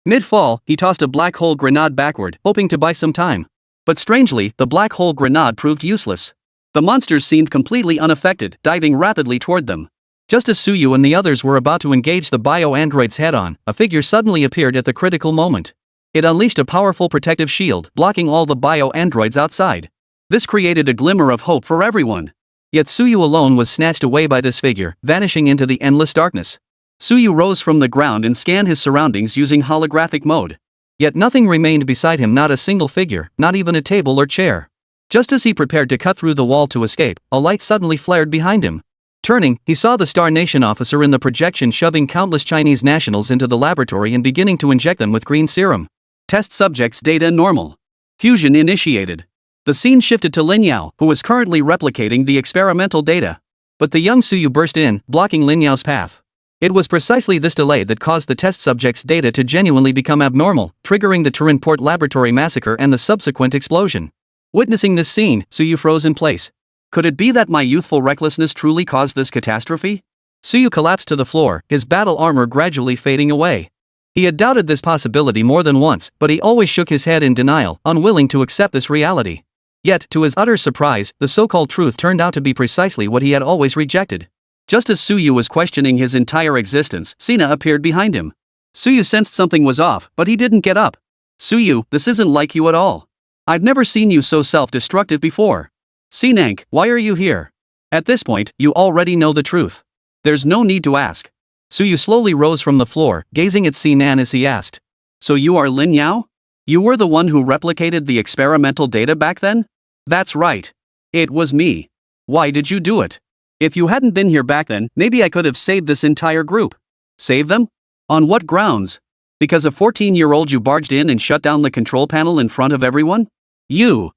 Mid-fall, he tossed a black hole grenade backward, hoping to buy some time. But strangely, the black hole grenade proved useless. The monsters seemed completely unaffected, diving rapidly toward them. Just as Suyu and the others were about to engage the bio-androids head-on, a figure suddenly appeared at the critical moment. It unleashed a powerful protective shield, blocking all the bio-androids outside. This created a glimmer of hope for everyone. Yet Suyu alone was snatched away by this figure, vanishing into the endless darkness. Suyu rose from the ground and scanned his surroundings using holographic mode. Yet nothing remained beside him, not a single figure, not even a table or chair. Just as he prepared to cut through the wall to escape, a light suddenly flared behind him. Turning, he saw the Star Nation officer in the projection shoving countless Chinese nationals into the laboratory and beginning to inject them with green serum. Test subjects data normal. Fusion initiated. The scene shifted to Lin Yao, who was currently replicating the experimental data. But the young Suyu burst in, blocking Lin Yao's path. It was precisely this delay that caused the test subjects' data to genuinely become abnormal, triggering the Turin Port Laboratory massacre and the subsequent explosion. Witnessing this scene, Suyu froze in place. Could it be that my youthful recklessness truly caused this catastrophe? Suyu collapsed to the floor, his battle armor gradually fading away. He had doubted this possibility more than once, but he always shook his head in denial, unwilling to accept this reality. Yet, to his utter surprise, the so-called truth turned out to be precisely what he had always rejected. Just as Suyu was questioning his entire existence, Sina appeared behind him. Suyu sensed something was off, but he didn't get up. Suyu, this isn't like you at all. I've never seen you so self-destructive before. Sinank, why are you here? At this point, you already know the truth. There's no need to ask. Suyu slowly rose from the floor, gazing at Sinan as he asked. So you are Lin Yao? You were the one who replicated the experimental data back then? That's right. It was me. Why did you do it? If you hadn't been here back then, maybe I could have saved this entire group. Save them? On what grounds? Because a 14-year-old you barged in and shut down the control panel in front of everyone? Suyu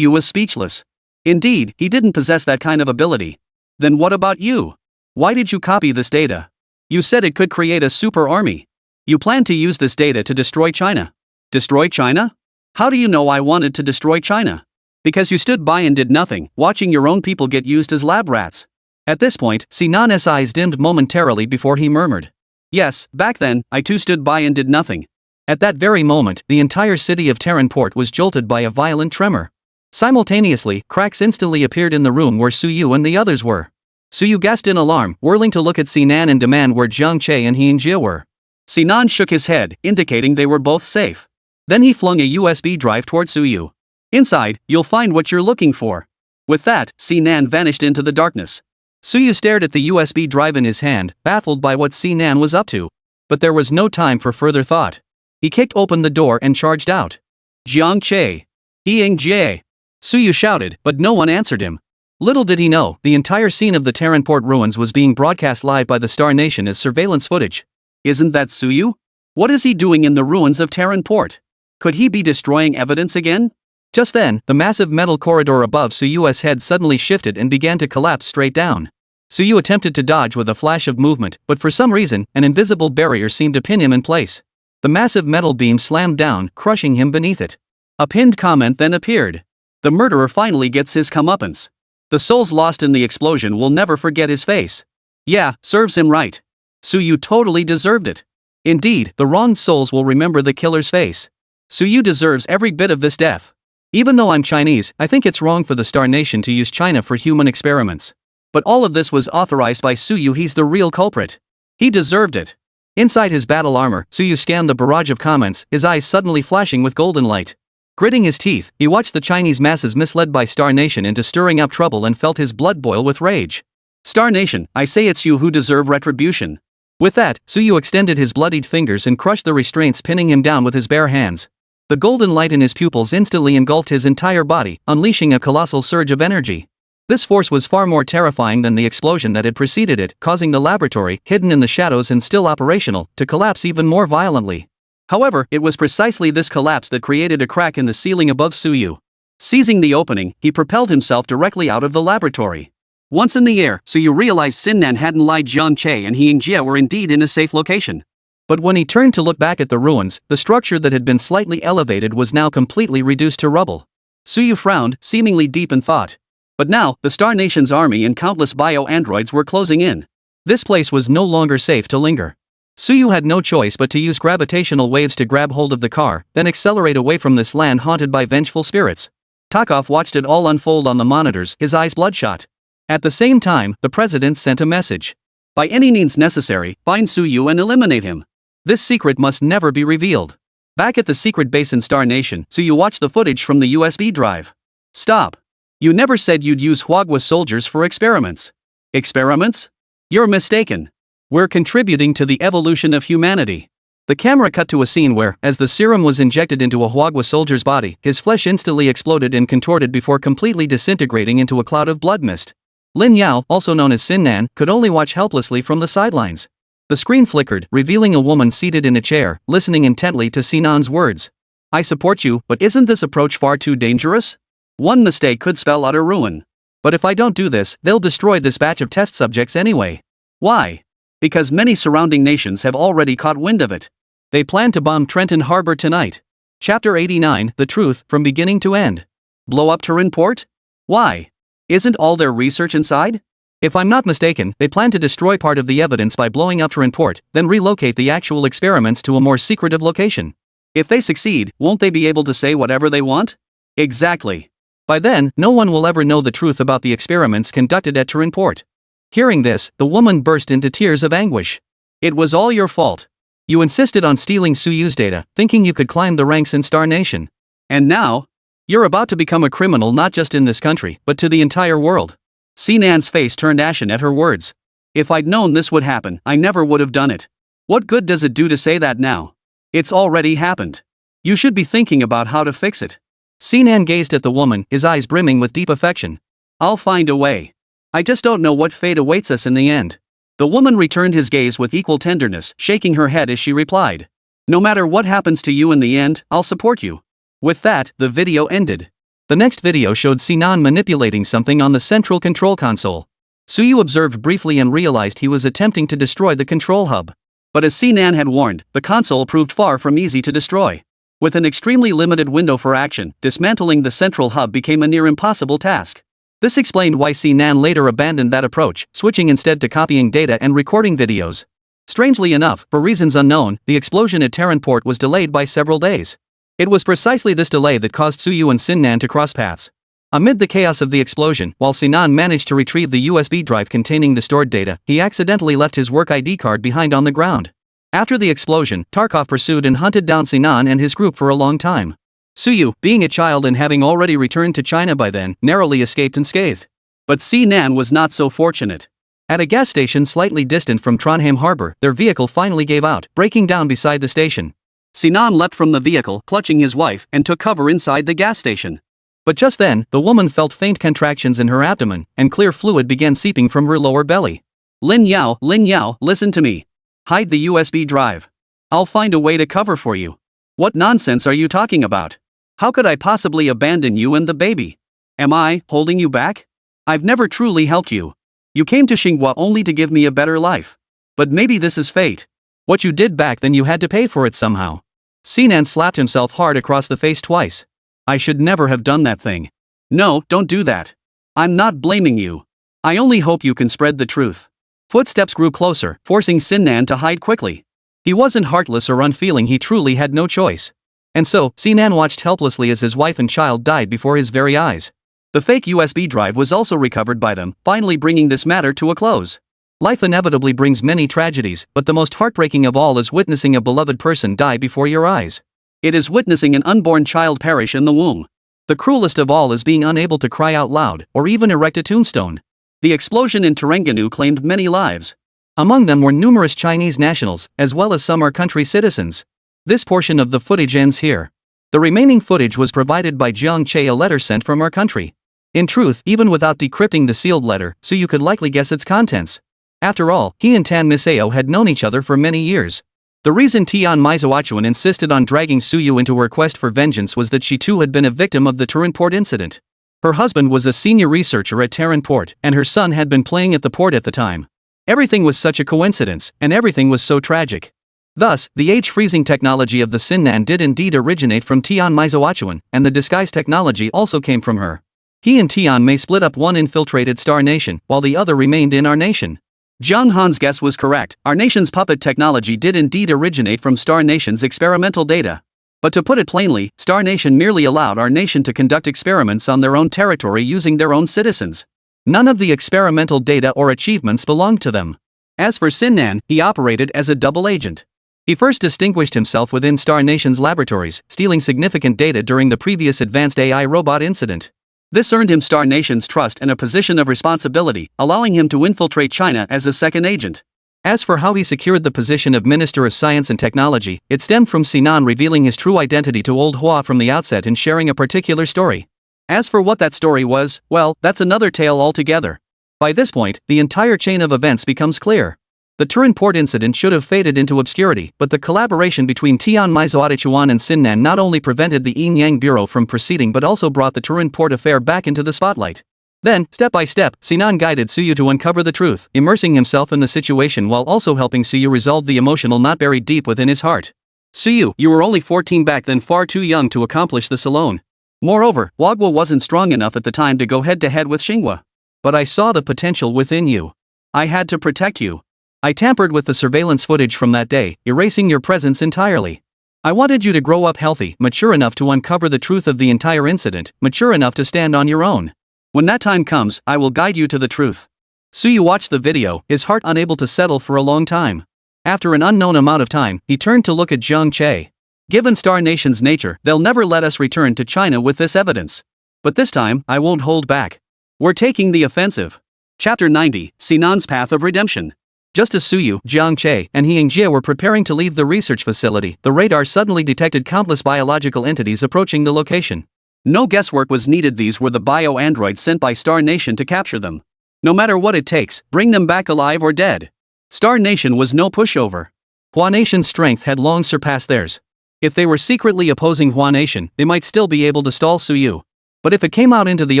was speechless. Indeed, he didn't possess that kind of ability. Then what about you? Why did you copy this data? You said it could create a super army. You planned to use this data to destroy China. Destroy China? How do you know I wanted to destroy China? Because you stood by and did nothing, watching your own people get used as lab rats. At this point, Sinan's eyes dimmed momentarily before he murmured. Yes, back then, I too stood by and did nothing. At that very moment, the entire city of Terranport was jolted by a violent tremor. Simultaneously, cracks instantly appeared in the room where Suyu and the others were. Suyu gasped in alarm, whirling to look at Sinan and demand where Jiang Che and He Jia were. Sinan shook his head, indicating they were both safe. Then he flung a USB drive toward Suyu. Inside, you'll find what you're looking for. With that, Sinan vanished into the darkness. Suyu stared at the USB drive in his hand, baffled by what Sinan was up to. But there was no time for further thought. He kicked open the door and charged out. Jiang Che. He Jie. Suyu shouted, but no one answered him. Little did he know, the entire scene of the Terranport ruins was being broadcast live by the Star Nation as surveillance footage. Isn't that Suyu? What is he doing in the ruins of Terranport? Could he be destroying evidence again? Just then, the massive metal corridor above Suyu's head suddenly shifted and began to collapse straight down. Suyu attempted to dodge with a flash of movement, but for some reason, an invisible barrier seemed to pin him in place. The massive metal beam slammed down, crushing him beneath it. A pinned comment then appeared. The murderer finally gets his comeuppance. The souls lost in the explosion will never forget his face. Yeah, serves him right. Suyu totally deserved it. Indeed, the wronged souls will remember the killer's face. Suyu deserves every bit of this death. Even though I'm Chinese, I think it's wrong for the Star Nation to use China for human experiments. But all of this was authorized by Suyu. He's the real culprit. He deserved it. Inside his battle armor, Suyu scanned the barrage of comments, his eyes suddenly flashing with golden light. Gritting his teeth, he watched the Chinese masses misled by Star Nation into stirring up trouble and felt his blood boil with rage. Star Nation, I say it's you who deserve retribution. With that, Suyu extended his bloodied fingers and crushed the restraints, pinning him down with his bare hands. The golden light in his pupils instantly engulfed his entire body, unleashing a colossal surge of energy. This force was far more terrifying than the explosion that had preceded it, causing the laboratory, hidden in the shadows and still operational, to collapse even more violently. However, it was precisely this collapse that created a crack in the ceiling above Suyu. Seizing the opening, he propelled himself directly out of the laboratory. Once in the air, Suyu realized Sinan hadn't lied. Jiang Che and He Jia were indeed in a safe location. But when he turned to look back at the ruins, the structure that had been slightly elevated was now completely reduced to rubble. Suyu frowned, seemingly deep in thought. But now, the Star Nation's army and countless bio-androids were closing in. This place was no longer safe to linger. Suyu had no choice but to use gravitational waves to grab hold of the car, then accelerate away from this land haunted by vengeful spirits. Takov watched it all unfold on the monitors, his eyes bloodshot. At the same time, the president sent a message. By any means necessary, find Suyu and eliminate him. This secret must never be revealed. Back at the secret base in Star Nation, Suyu watched the footage from the USB drive. Stop. You never said you'd use Huagua soldiers for experiments. Experiments? You're mistaken. We're contributing to the evolution of humanity. The camera cut to a scene where, as the serum was injected into a Huagua soldier's body, his flesh instantly exploded and contorted before completely disintegrating into a cloud of blood mist. Lin Yao, also known as Sinan, could only watch helplessly from the sidelines. The screen flickered, revealing a woman seated in a chair, listening intently to Sinan's words. I support you, but isn't this approach far too dangerous? One mistake could spell utter ruin. But if I don't do this, they'll destroy this batch of test subjects anyway. Why? Because many surrounding nations have already caught wind of it. They plan to bomb Trenton Harbor tonight. Chapter 89, The Truth, from beginning to end. Blow up Terranport? Why? Isn't all their research inside? If I'm not mistaken, they plan to destroy part of the evidence by blowing up Terranport, then relocate the actual experiments to a more secretive location. If they succeed, won't they be able to say whatever they want? Exactly. By then, no one will ever know the truth about the experiments conducted at Terranport. Hearing this, the woman burst into tears of anguish. It was all your fault. You insisted on stealing Suyu's data, thinking you could climb the ranks in Star Nation. And now? You're about to become a criminal not just in this country, but to the entire world. Sinan's face turned ashen at her words. If I'd known this would happen, I never would have done it. What good does it do to say that now? It's already happened. You should be thinking about how to fix it. Sinan gazed at the woman, his eyes brimming with deep affection. I'll find a way. I just don't know what fate awaits us in the end. The woman returned his gaze with equal tenderness, shaking her head as she replied. No matter what happens to you in the end, I'll support you. With that, the video ended. The next video showed Sinan manipulating something on the central control console. Suyu observed briefly and realized he was attempting to destroy the control hub. But as Sinan had warned, the console proved far from easy to destroy. With an extremely limited window for action, dismantling the central hub became a near impossible task. This explained why Sinan later abandoned that approach, switching instead to copying data and recording videos. Strangely enough, for reasons unknown, the explosion at Terran Port was delayed by several days. It was precisely this delay that caused Suyu and Sinan to cross paths. Amid the chaos of the explosion, while Sinan managed to retrieve the USB drive containing the stored data, he accidentally left his work ID card behind on the ground. After the explosion, Tarkov pursued and hunted down Sinan and his group for a long time. Suyu, being a child and having already returned to China by then, narrowly escaped unscathed. But Sinan was not so fortunate. At a gas station slightly distant from Trondheim harbor, their vehicle finally gave out, breaking down beside the station. Sinan leapt from the vehicle, clutching his wife, and took cover inside the gas station. But just then, the woman felt faint contractions in her abdomen, and clear fluid began seeping from her lower belly. Lin Yao, listen to me. Hide the USB drive. I'll find a way to cover for you. What nonsense are you talking about? How could I possibly abandon you and the baby? Am I holding you back? I've never truly helped you. You came to Xinhua only to give me a better life. But maybe this is fate. What you did back then, you had to pay for it somehow. Sinan slapped himself hard across the face twice. I should never have done that thing. No, don't do that. I'm not blaming you. I only hope you can spread the truth. Footsteps grew closer, forcing Sinan to hide quickly. He wasn't heartless or unfeeling, he truly had no choice. And so, Sinan watched helplessly as his wife and child died before his very eyes. The fake USB drive was also recovered by them, finally bringing this matter to a close. Life inevitably brings many tragedies, but the most heartbreaking of all is witnessing a beloved person die before your eyes. It is witnessing an unborn child perish in the womb. The cruelest of all is being unable to cry out loud, or even erect a tombstone. The explosion in Terengganu claimed many lives. Among them were numerous Chinese nationals, as well as some our country's citizens. This portion of the footage ends here. The remaining footage was provided by Jiang Che, a letter sent from our country. In truth, even without decrypting the sealed letter, so you could likely guess its contents. After all, he and Tan Miseo had known each other for many years. The reason Tian Mizoachuan insisted on dragging Suyu into her quest for vengeance was that she too had been a victim of the Terran Port incident. Her husband was a senior researcher at Terran Port, and her son had been playing at the port at the time. Everything was such a coincidence, and everything was so tragic. Thus, the age-freezing technology of the Sinan did indeed originate from Tian Mizoachuan, and the disguise technology also came from her. He and Tian may split up, one infiltrated Star Nation, while the other remained in our nation. Zhang Han's guess was correct, our nation's puppet technology did indeed originate from Star Nation's experimental data. But to put it plainly, Star Nation merely allowed our nation to conduct experiments on their own territory using their own citizens. None of the experimental data or achievements belonged to them. As for Sinan, he operated as a double agent. He first distinguished himself within Star Nation's laboratories, stealing significant data during the previous advanced AI robot incident. This earned him Star Nation's trust and a position of responsibility, allowing him to infiltrate China as a second agent. As for how he secured the position of Minister of Science and Technology, it stemmed from Sinan revealing his true identity to Old Hua from the outset and sharing a particular story. As for what that story was, well, that's another tale altogether. By this point, the entire chain of events becomes clear. The Turin Port incident should have faded into obscurity, but the collaboration between Tian Mizoachuan and Sinan not only prevented the Yin Yang Bureau from proceeding but also brought the Turin Port affair back into the spotlight. Then, step by step, Sinan guided Suyu to uncover the truth, immersing himself in the situation while also helping Suyu resolve the emotional knot buried deep within his heart. Suyu, you were only 14 back then, far too young to accomplish this alone. Moreover, Wagwa wasn't strong enough at the time to go head-to-head with Xinhua. But I saw the potential within you. I had to protect you. I tampered with the surveillance footage from that day, erasing your presence entirely. I wanted you to grow up healthy, mature enough to uncover the truth of the entire incident, mature enough to stand on your own. When that time comes, I will guide you to the truth. Suyu watched the video, his heart unable to settle for a long time. After an unknown amount of time, he turned to look at Jiang Che. Given Star Nation's nature, they'll never let us return to China with this evidence. But this time, I won't hold back. We're taking the offensive. Chapter 90, Sinan's Path of Redemption. Just as Suyu, Jiang Che, and He Jie were preparing to leave the research facility, the radar suddenly detected countless biological entities approaching the location. No guesswork was needed, these were the bio-androids sent by Star Nation to capture them. No matter what it takes, bring them back alive or dead. Star Nation was no pushover. Hua Nation's strength had long surpassed theirs. If they were secretly opposing Hua Nation, they might still be able to stall Suyu. But if it came out into the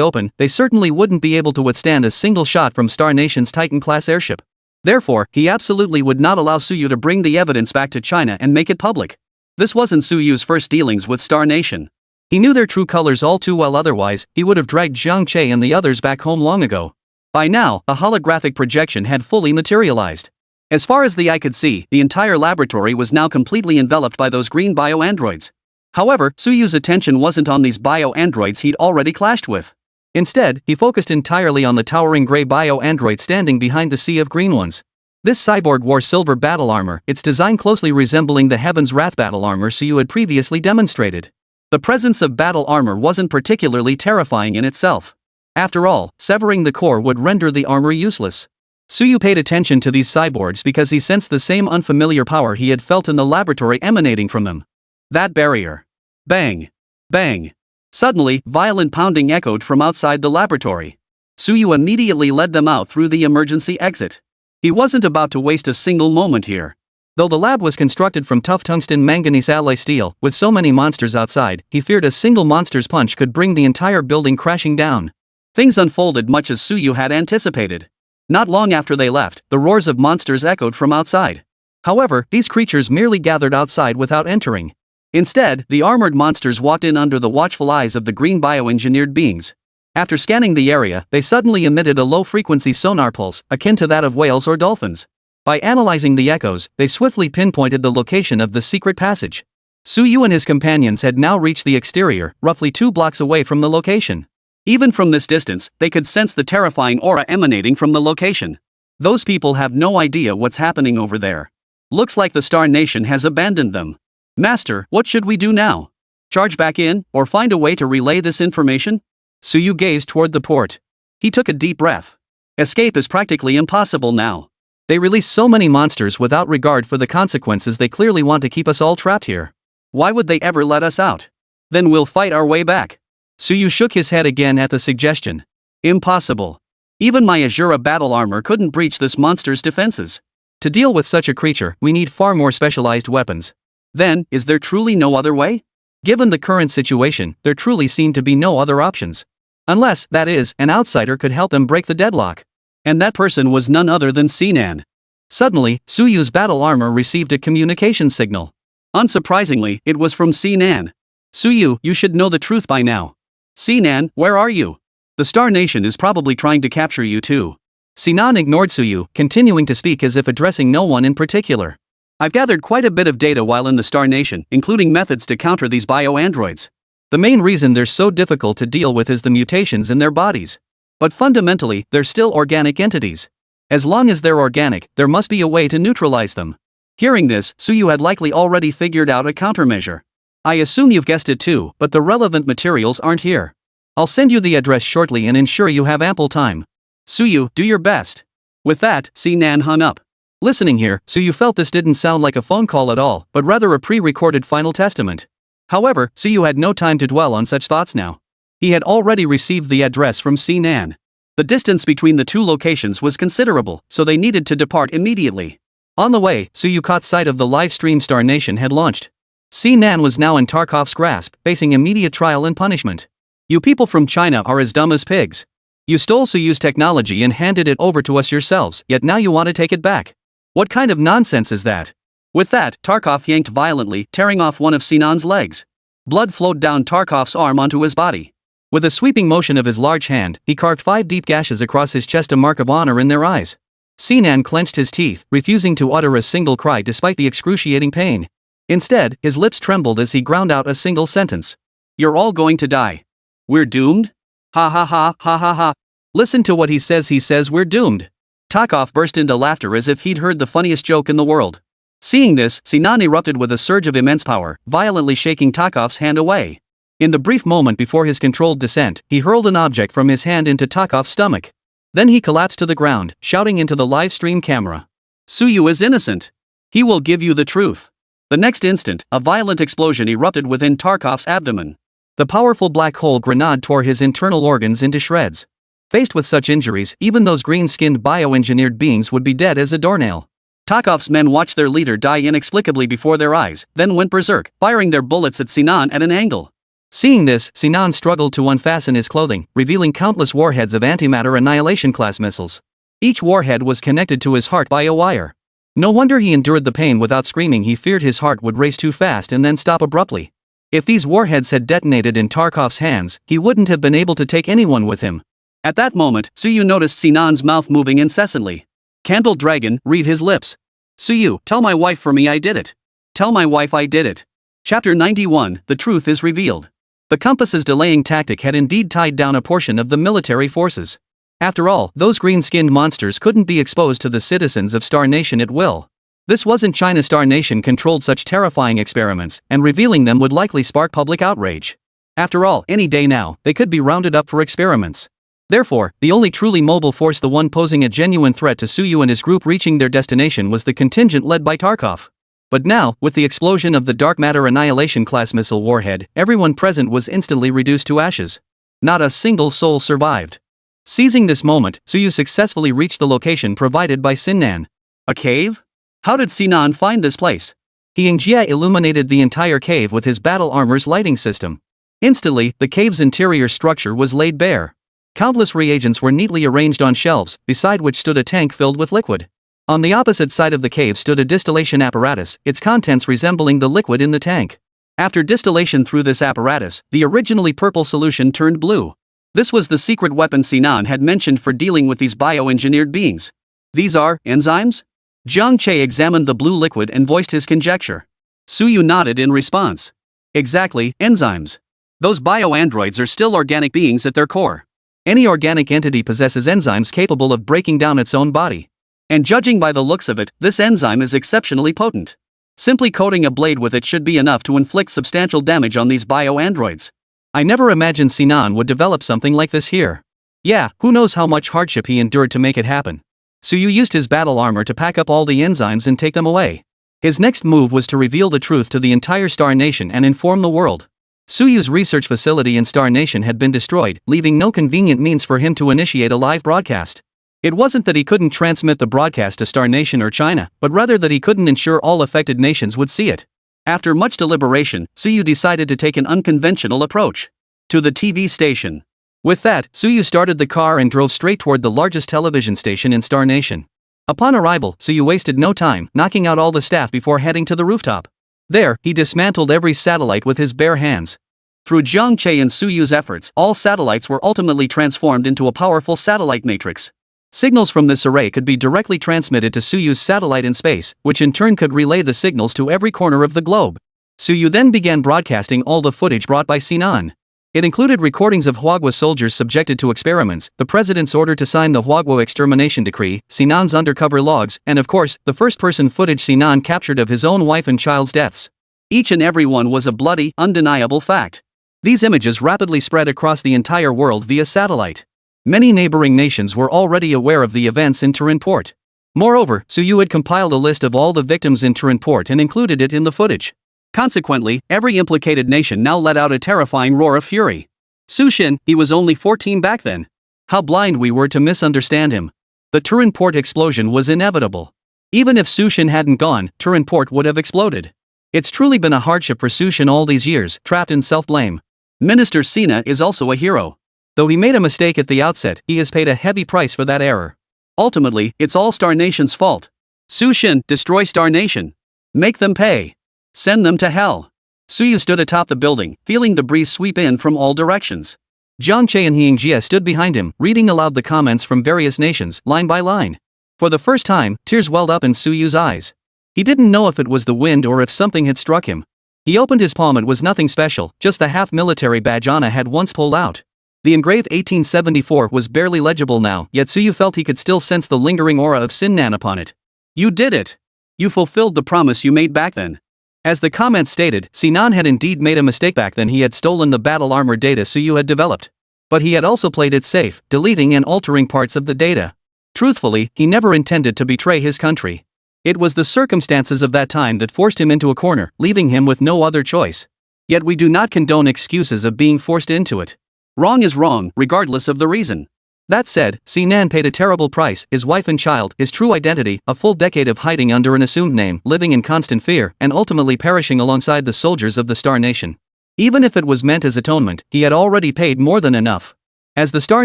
open, they certainly wouldn't be able to withstand a single shot from Star Nation's Titan-class airship. Therefore, he absolutely would not allow Suyu to bring the evidence back to China and make it public. This wasn't Suyu's first dealings with Star Nation. He knew their true colors all too well, otherwise, he would have dragged Zhang Che and the others back home long ago. By now, a holographic projection had fully materialized. As far as the eye could see, the entire laboratory was now completely enveloped by those green bio-androids. However, Suyu's attention wasn't on these bio-androids he'd already clashed with. Instead, he focused entirely on the towering gray bio-android standing behind the sea of green ones. This cyborg wore silver battle armor, its design closely resembling the Heaven's Wrath battle armor Suyu had previously demonstrated. The presence of battle armor wasn't particularly terrifying in itself. After all, severing the core would render the armor useless. Suyu paid attention to these cyborgs because he sensed the same unfamiliar power he had felt in the laboratory emanating from them. That barrier. Bang! Bang! Suddenly, violent pounding echoed from outside the laboratory. Suyu immediately led them out through the emergency exit. He wasn't about to waste a single moment here. Though the lab was constructed from tough tungsten manganese alloy steel, with so many monsters outside, he feared a single monster's punch could bring the entire building crashing down. Things unfolded much as Suyu had anticipated. Not long after they left, the roars of monsters echoed from outside. However, these creatures merely gathered outside without entering. Instead, the armored monsters walked in under the watchful eyes of the green bioengineered beings. After scanning the area, they suddenly emitted a low-frequency sonar pulse, akin to that of whales or dolphins. By analyzing the echoes, they swiftly pinpointed the location of the secret passage. Suyu and his companions had now reached the exterior, roughly 2 blocks away from the location. Even from this distance, they could sense the terrifying aura emanating from the location. Those people have no idea what's happening over there. Looks like the Star Nation has abandoned them. Master, what should we do now? Charge back in, or find a way to relay this information? Suyu gazed toward the port. He took a deep breath. Escape is practically impossible now. They release so many monsters without regard for the consequences. They clearly want to keep us all trapped here. Why would they ever let us out? Then we'll fight our way back. Suyu shook his head again at the suggestion. Impossible. Even my Azura battle armor couldn't breach this monster's defenses. To deal with such a creature, we need far more specialized weapons. Then, is there truly no other way? Given the current situation, there truly seem to be no other options. Unless, that is, an outsider could help them break the deadlock. And that person was none other than Sinan. Suddenly, Suyu's battle armor received a communication signal. Unsurprisingly, it was from Sinan. Suyu, you should know the truth by now. Sinan, where are you? The Star Nation is probably trying to capture you too. Sinan ignored Suyu, continuing to speak as if addressing no one in particular. I've gathered quite a bit of data while in the Star Nation, including methods to counter these bio-androids. The main reason they're so difficult to deal with is the mutations in their bodies. But fundamentally, they're still organic entities. As long as they're organic, there must be a way to neutralize them. Hearing this, Suyu had likely already figured out a countermeasure. I assume you've guessed it too, but the relevant materials aren't here. I'll send you the address shortly and ensure you have ample time. Suyu, do your best. With that, Sinan hung up. Listening here, Suyu felt this didn't sound like a phone call at all, but rather a pre-recorded final testament. However, Suyu had no time to dwell on such thoughts now. He had already received the address from Sinan. The distance between the two locations was considerable, so they needed to depart immediately. On the way, Suyu caught sight of the live stream Star Nation had launched. Sinan was now in Tarkov's grasp, facing immediate trial and punishment. You people from China are as dumb as pigs. You stole Suyu's technology and handed it over to us yourselves, yet now you want to take it back. What kind of nonsense is that? With that, Tarkov yanked violently, tearing off one of Sinan's legs. Blood flowed down Tarkov's arm onto his body. With a sweeping motion of his large hand, he carved 5 deep gashes across his chest, a mark of honor in their eyes. Sinan clenched his teeth, refusing to utter a single cry despite the excruciating pain. Instead, his lips trembled as he ground out a single sentence. You're all going to die. We're doomed? Ha ha ha ha ha ha. Listen to what he says we're doomed. Tarkov burst into laughter as if he'd heard the funniest joke in the world. Seeing this, Sinan erupted with a surge of immense power, violently shaking Tarkov's hand away. In the brief moment before his controlled descent, he hurled an object from his hand into Tarkov's stomach. Then he collapsed to the ground, shouting into the live stream camera. Suyu is innocent. He will give you the truth. The next instant, a violent explosion erupted within Tarkov's abdomen. The powerful black hole grenade tore his internal organs into shreds. Faced with such injuries, even those green-skinned bioengineered beings would be dead as a doornail. Tarkov's men watched their leader die inexplicably before their eyes, then went berserk, firing their bullets at Sinan at an angle. Seeing this, Sinan struggled to unfasten his clothing, revealing countless warheads of antimatter annihilation-class missiles. Each warhead was connected to his heart by a wire. No wonder he endured the pain without screaming. He feared his heart would race too fast and then stop abruptly. If these warheads had detonated in Tarkov's hands, he wouldn't have been able to take anyone with him. At that moment, Suyu noticed Sinan's mouth moving incessantly. Candle Dragon, read his lips. Suyu, tell my wife for me I did it. Tell my wife I did it. Chapter 91, The Truth is Revealed. The compass's delaying tactic had indeed tied down a portion of the military forces. After all, those green-skinned monsters couldn't be exposed to the citizens of Star Nation at will. This wasn't China. Star Nation controlled such terrifying experiments, and revealing them would likely spark public outrage. After all, any day now, they could be rounded up for experiments. Therefore, the only truly mobile force, the one posing a genuine threat to Suyu and his group reaching their destination, was the contingent led by Tarkov. But now, with the explosion of the dark matter annihilation-class missile warhead, everyone present was instantly reduced to ashes. Not a single soul survived. Seizing this moment, Suyu successfully reached the location provided by Sinan. A cave? How did Sinan find this place? Yingjia illuminated the entire cave with his battle armor's lighting system. Instantly, the cave's interior structure was laid bare. Countless reagents were neatly arranged on shelves, beside which stood a tank filled with liquid. On the opposite side of the cave stood a distillation apparatus, its contents resembling the liquid in the tank. After distillation through this apparatus, the originally purple solution turned blue. This was the secret weapon Sinan had mentioned for dealing with these bioengineered beings. These are enzymes? Jiang Che examined the blue liquid and voiced his conjecture. Suyu nodded in response. Exactly, enzymes. Those bioandroids are still organic beings at their core. Any organic entity possesses enzymes capable of breaking down its own body. And judging by the looks of it, this enzyme is exceptionally potent. Simply coating a blade with it should be enough to inflict substantial damage on these bioandroids. I never imagined Sinan would develop something like this here. Yeah, who knows how much hardship he endured to make it happen. Suyu used his battle armor to pack up all the enzymes and take them away. His next move was to reveal the truth to the entire Star Nation and inform the world. Suyu's research facility in Star Nation had been destroyed, leaving no convenient means for him to initiate a live broadcast. It wasn't that he couldn't transmit the broadcast to Star Nation or China, but rather that he couldn't ensure all affected nations would see it. After much deliberation, Suyu decided to take an unconventional approach. To the TV station. With that, Suyu started the car and drove straight toward the largest television station in Star Nation. Upon arrival, Suyu wasted no time, knocking out all the staff before heading to the rooftop. There, he dismantled every satellite with his bare hands. Through Jiang Che and Suyu's efforts, all satellites were ultimately transformed into a powerful satellite matrix. Signals from this array could be directly transmitted to Suyu's satellite in space, which in turn could relay the signals to every corner of the globe. Suyu then began broadcasting all the footage brought by Sinan. It included recordings of Huagua soldiers subjected to experiments, the president's order to sign the Huagua extermination decree, Sinan's undercover logs, and of course, the first-person footage Sinan captured of his own wife and child's deaths. Each and every one was a bloody, undeniable fact. These images rapidly spread across the entire world via satellite. Many neighboring nations were already aware of the events in Turin Port. Moreover, Suyu had compiled a list of all the victims in Turin Port and included it in the footage. Consequently, every implicated nation now let out a terrifying roar of fury. Sushin, he was only 14 back then. How blind we were to misunderstand him. The Turin Port explosion was inevitable. Even if Sushin hadn't gone, Turin Port would have exploded. It's truly been a hardship for Sushin all these years, trapped in self-blame. Minister Sina is also a hero. Though he made a mistake at the outset, he has paid a heavy price for that error. Ultimately, it's all Star Nation's fault. Sushin, destroy Star Nation. Make them pay. Send them to hell. Suyu stood atop the building, feeling the breeze sweep in from all directions. Jiang Che and Yingjia stood behind him, reading aloud the comments from various nations, line by line. For the first time, tears welled up in Suyu's eyes. He didn't know if it was the wind or if something had struck him. He opened his palm. It was nothing special, just the half-military badge Anna had once pulled out. The engraved 1874 was barely legible now, yet Suyu felt he could still sense the lingering aura of Sinan upon it. You did it! You fulfilled the promise you made back then. As the comment stated, Sinan had indeed made a mistake back then. He had stolen the battle armor data Suyu had developed. But he had also played it safe, deleting and altering parts of the data. Truthfully, he never intended to betray his country. It was the circumstances of that time that forced him into a corner, leaving him with no other choice. Yet we do not condone excuses of being forced into it. Wrong is wrong, regardless of the reason. That said, Sinan paid a terrible price, his wife and child, his true identity, a full decade of hiding under an assumed name, living in constant fear, and ultimately perishing alongside the soldiers of the Star Nation. Even if it was meant as atonement, he had already paid more than enough. As the Star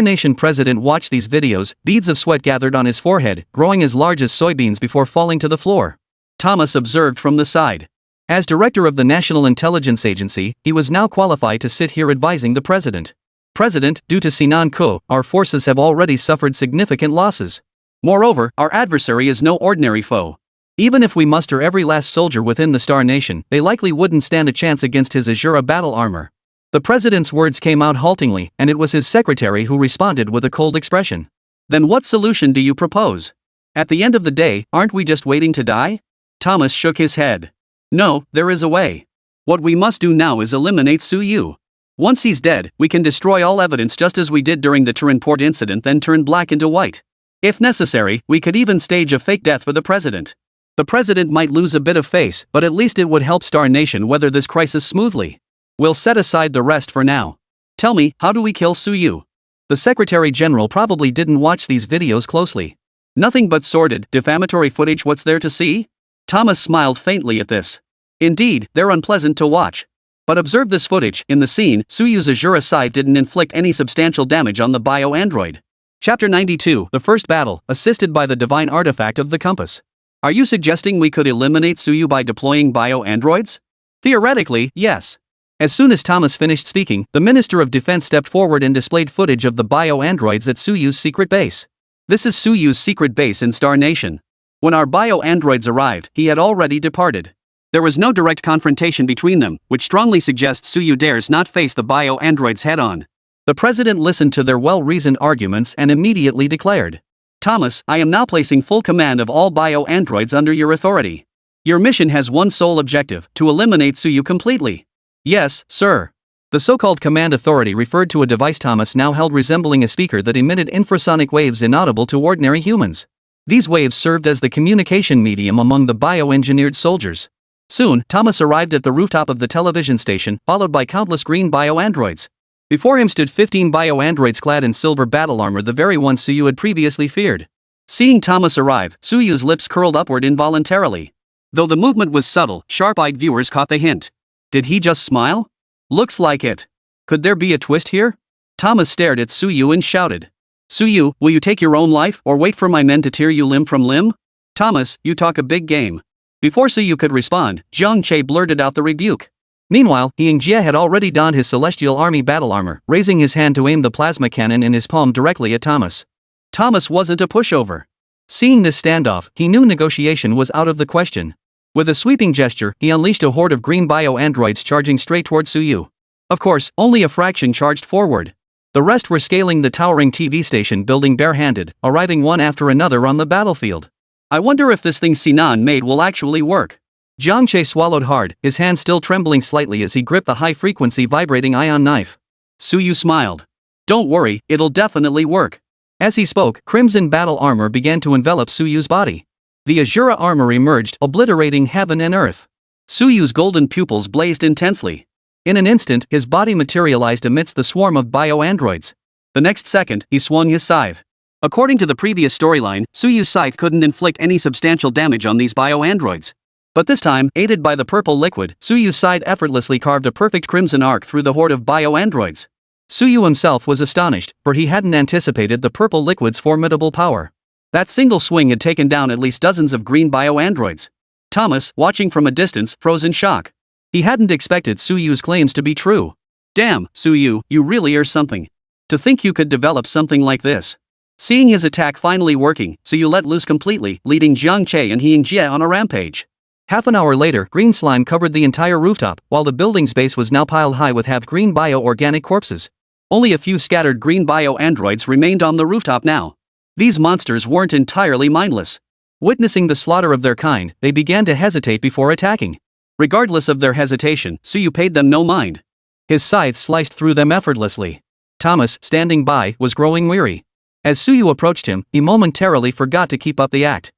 Nation president watched these videos, beads of sweat gathered on his forehead, growing as large as soybeans before falling to the floor. Thomas observed from the side. As director of the National Intelligence Agency, he was now qualified to sit here advising the president. President, due to Sinan Ko, our forces have already suffered significant losses. Moreover, our adversary is no ordinary foe. Even if we muster every last soldier within the Star Nation, they likely wouldn't stand a chance against his Azura battle armor. The president's words came out haltingly, and it was his secretary who responded with a cold expression. Then what solution do you propose? At the end of the day, aren't we just waiting to die? Thomas shook his head. No, there is a way. What we must do now is eliminate Su Yu. Once he's dead, we can destroy all evidence just as we did during the Turin port incident, then turn black into white. If necessary, we could even stage a fake death for the president. The president might lose a bit of face, but at least it would help Star Nation weather this crisis smoothly. We'll set aside the rest for now. Tell me, how do we kill Su Yu? The Secretary General probably didn't watch these videos closely. Nothing but sordid, defamatory footage, what's there to see? Thomas smiled faintly at this. Indeed, they're unpleasant to watch. But observe this footage. In the scene, Su Yu's Azura side didn't inflict any substantial damage on the bio-android. Chapter 92, The First Battle, assisted by the divine artifact of the compass. Are you suggesting we could eliminate Su Yu by deploying bio-androids? Theoretically, yes. As soon as Thomas finished speaking, the Minister of Defense stepped forward and displayed footage of the bio-androids at Su Yu's secret base. This is Su Yu's secret base in Star Nation. When our bio-androids arrived, he had already departed. There was no direct confrontation between them, which strongly suggests Su Yu dares not face the bio-androids head-on. The president listened to their well-reasoned arguments and immediately declared, Thomas, I am now placing full command of all bio-androids under your authority. Your mission has one sole objective, to eliminate Su Yu completely. Yes, sir. The so-called command authority referred to a device Thomas now held resembling a speaker that emitted infrasonic waves inaudible to ordinary humans. These waves served as the communication medium among the bio-engineered soldiers. Soon, Thomas arrived at the rooftop of the television station, followed by countless green bio-androids. Before him stood 15 bio-androids clad in silver battle armor, the very ones Su Yu had previously feared. Seeing Thomas arrive, Su Yu's lips curled upward involuntarily. Though the movement was subtle, sharp-eyed viewers caught the hint. Did he just smile? Looks like it. Could there be a twist here? Thomas stared at Su Yu and shouted. Su Yu, will you take your own life or wait for my men to tear you limb from limb? Thomas, you talk a big game. Before Su Yu could respond, Jiang Che blurted out the rebuke. Meanwhile, Ying Jie had already donned his Celestial Army battle armor, raising his hand to aim the plasma cannon in his palm directly at Thomas. Thomas wasn't a pushover. Seeing this standoff, he knew negotiation was out of the question. With a sweeping gesture, he unleashed a horde of green bio-androids charging straight toward Su Yu. Of course, only a fraction charged forward. The rest were scaling the towering TV station building barehanded, arriving one after another on the battlefield. I wonder if this thing Sinan made will actually work. Jiang Che swallowed hard, his hand still trembling slightly as he gripped the high-frequency vibrating ion knife. Su Yu smiled. Don't worry, it'll definitely work. As he spoke, crimson battle armor began to envelop Su Yu's body. The Azura armor emerged, obliterating heaven and earth. Su Yu's golden pupils blazed intensely. In an instant, his body materialized amidst the swarm of bio-androids. The next second, he swung his scythe. According to the previous storyline, Su Yu's scythe couldn't inflict any substantial damage on these bio-androids. But this time, aided by the purple liquid, Su Yu's scythe effortlessly carved a perfect crimson arc through the horde of bio-androids. Su Yu himself was astonished, for he hadn't anticipated the purple liquid's formidable power. That single swing had taken down at least dozens of green bio-androids. Thomas, watching from a distance, froze in shock. He hadn't expected Su Yu's claims to be true. Damn, Su Yu, you really are something. To think you could develop something like this. Seeing his attack finally working, Su Yu let loose completely, leading Jiang Che and Ying Jie on a rampage. Half an hour later, green slime covered the entire rooftop, while the building's base was now piled high with half-green bio-organic corpses. Only a few scattered green bio-androids remained on the rooftop now. These monsters weren't entirely mindless. Witnessing the slaughter of their kind, they began to hesitate before attacking. Regardless of their hesitation, Su Yu paid them no mind. His scythe sliced through them effortlessly. Thomas, standing by, was growing weary. As Su Yu approached him, he momentarily forgot to keep up the act.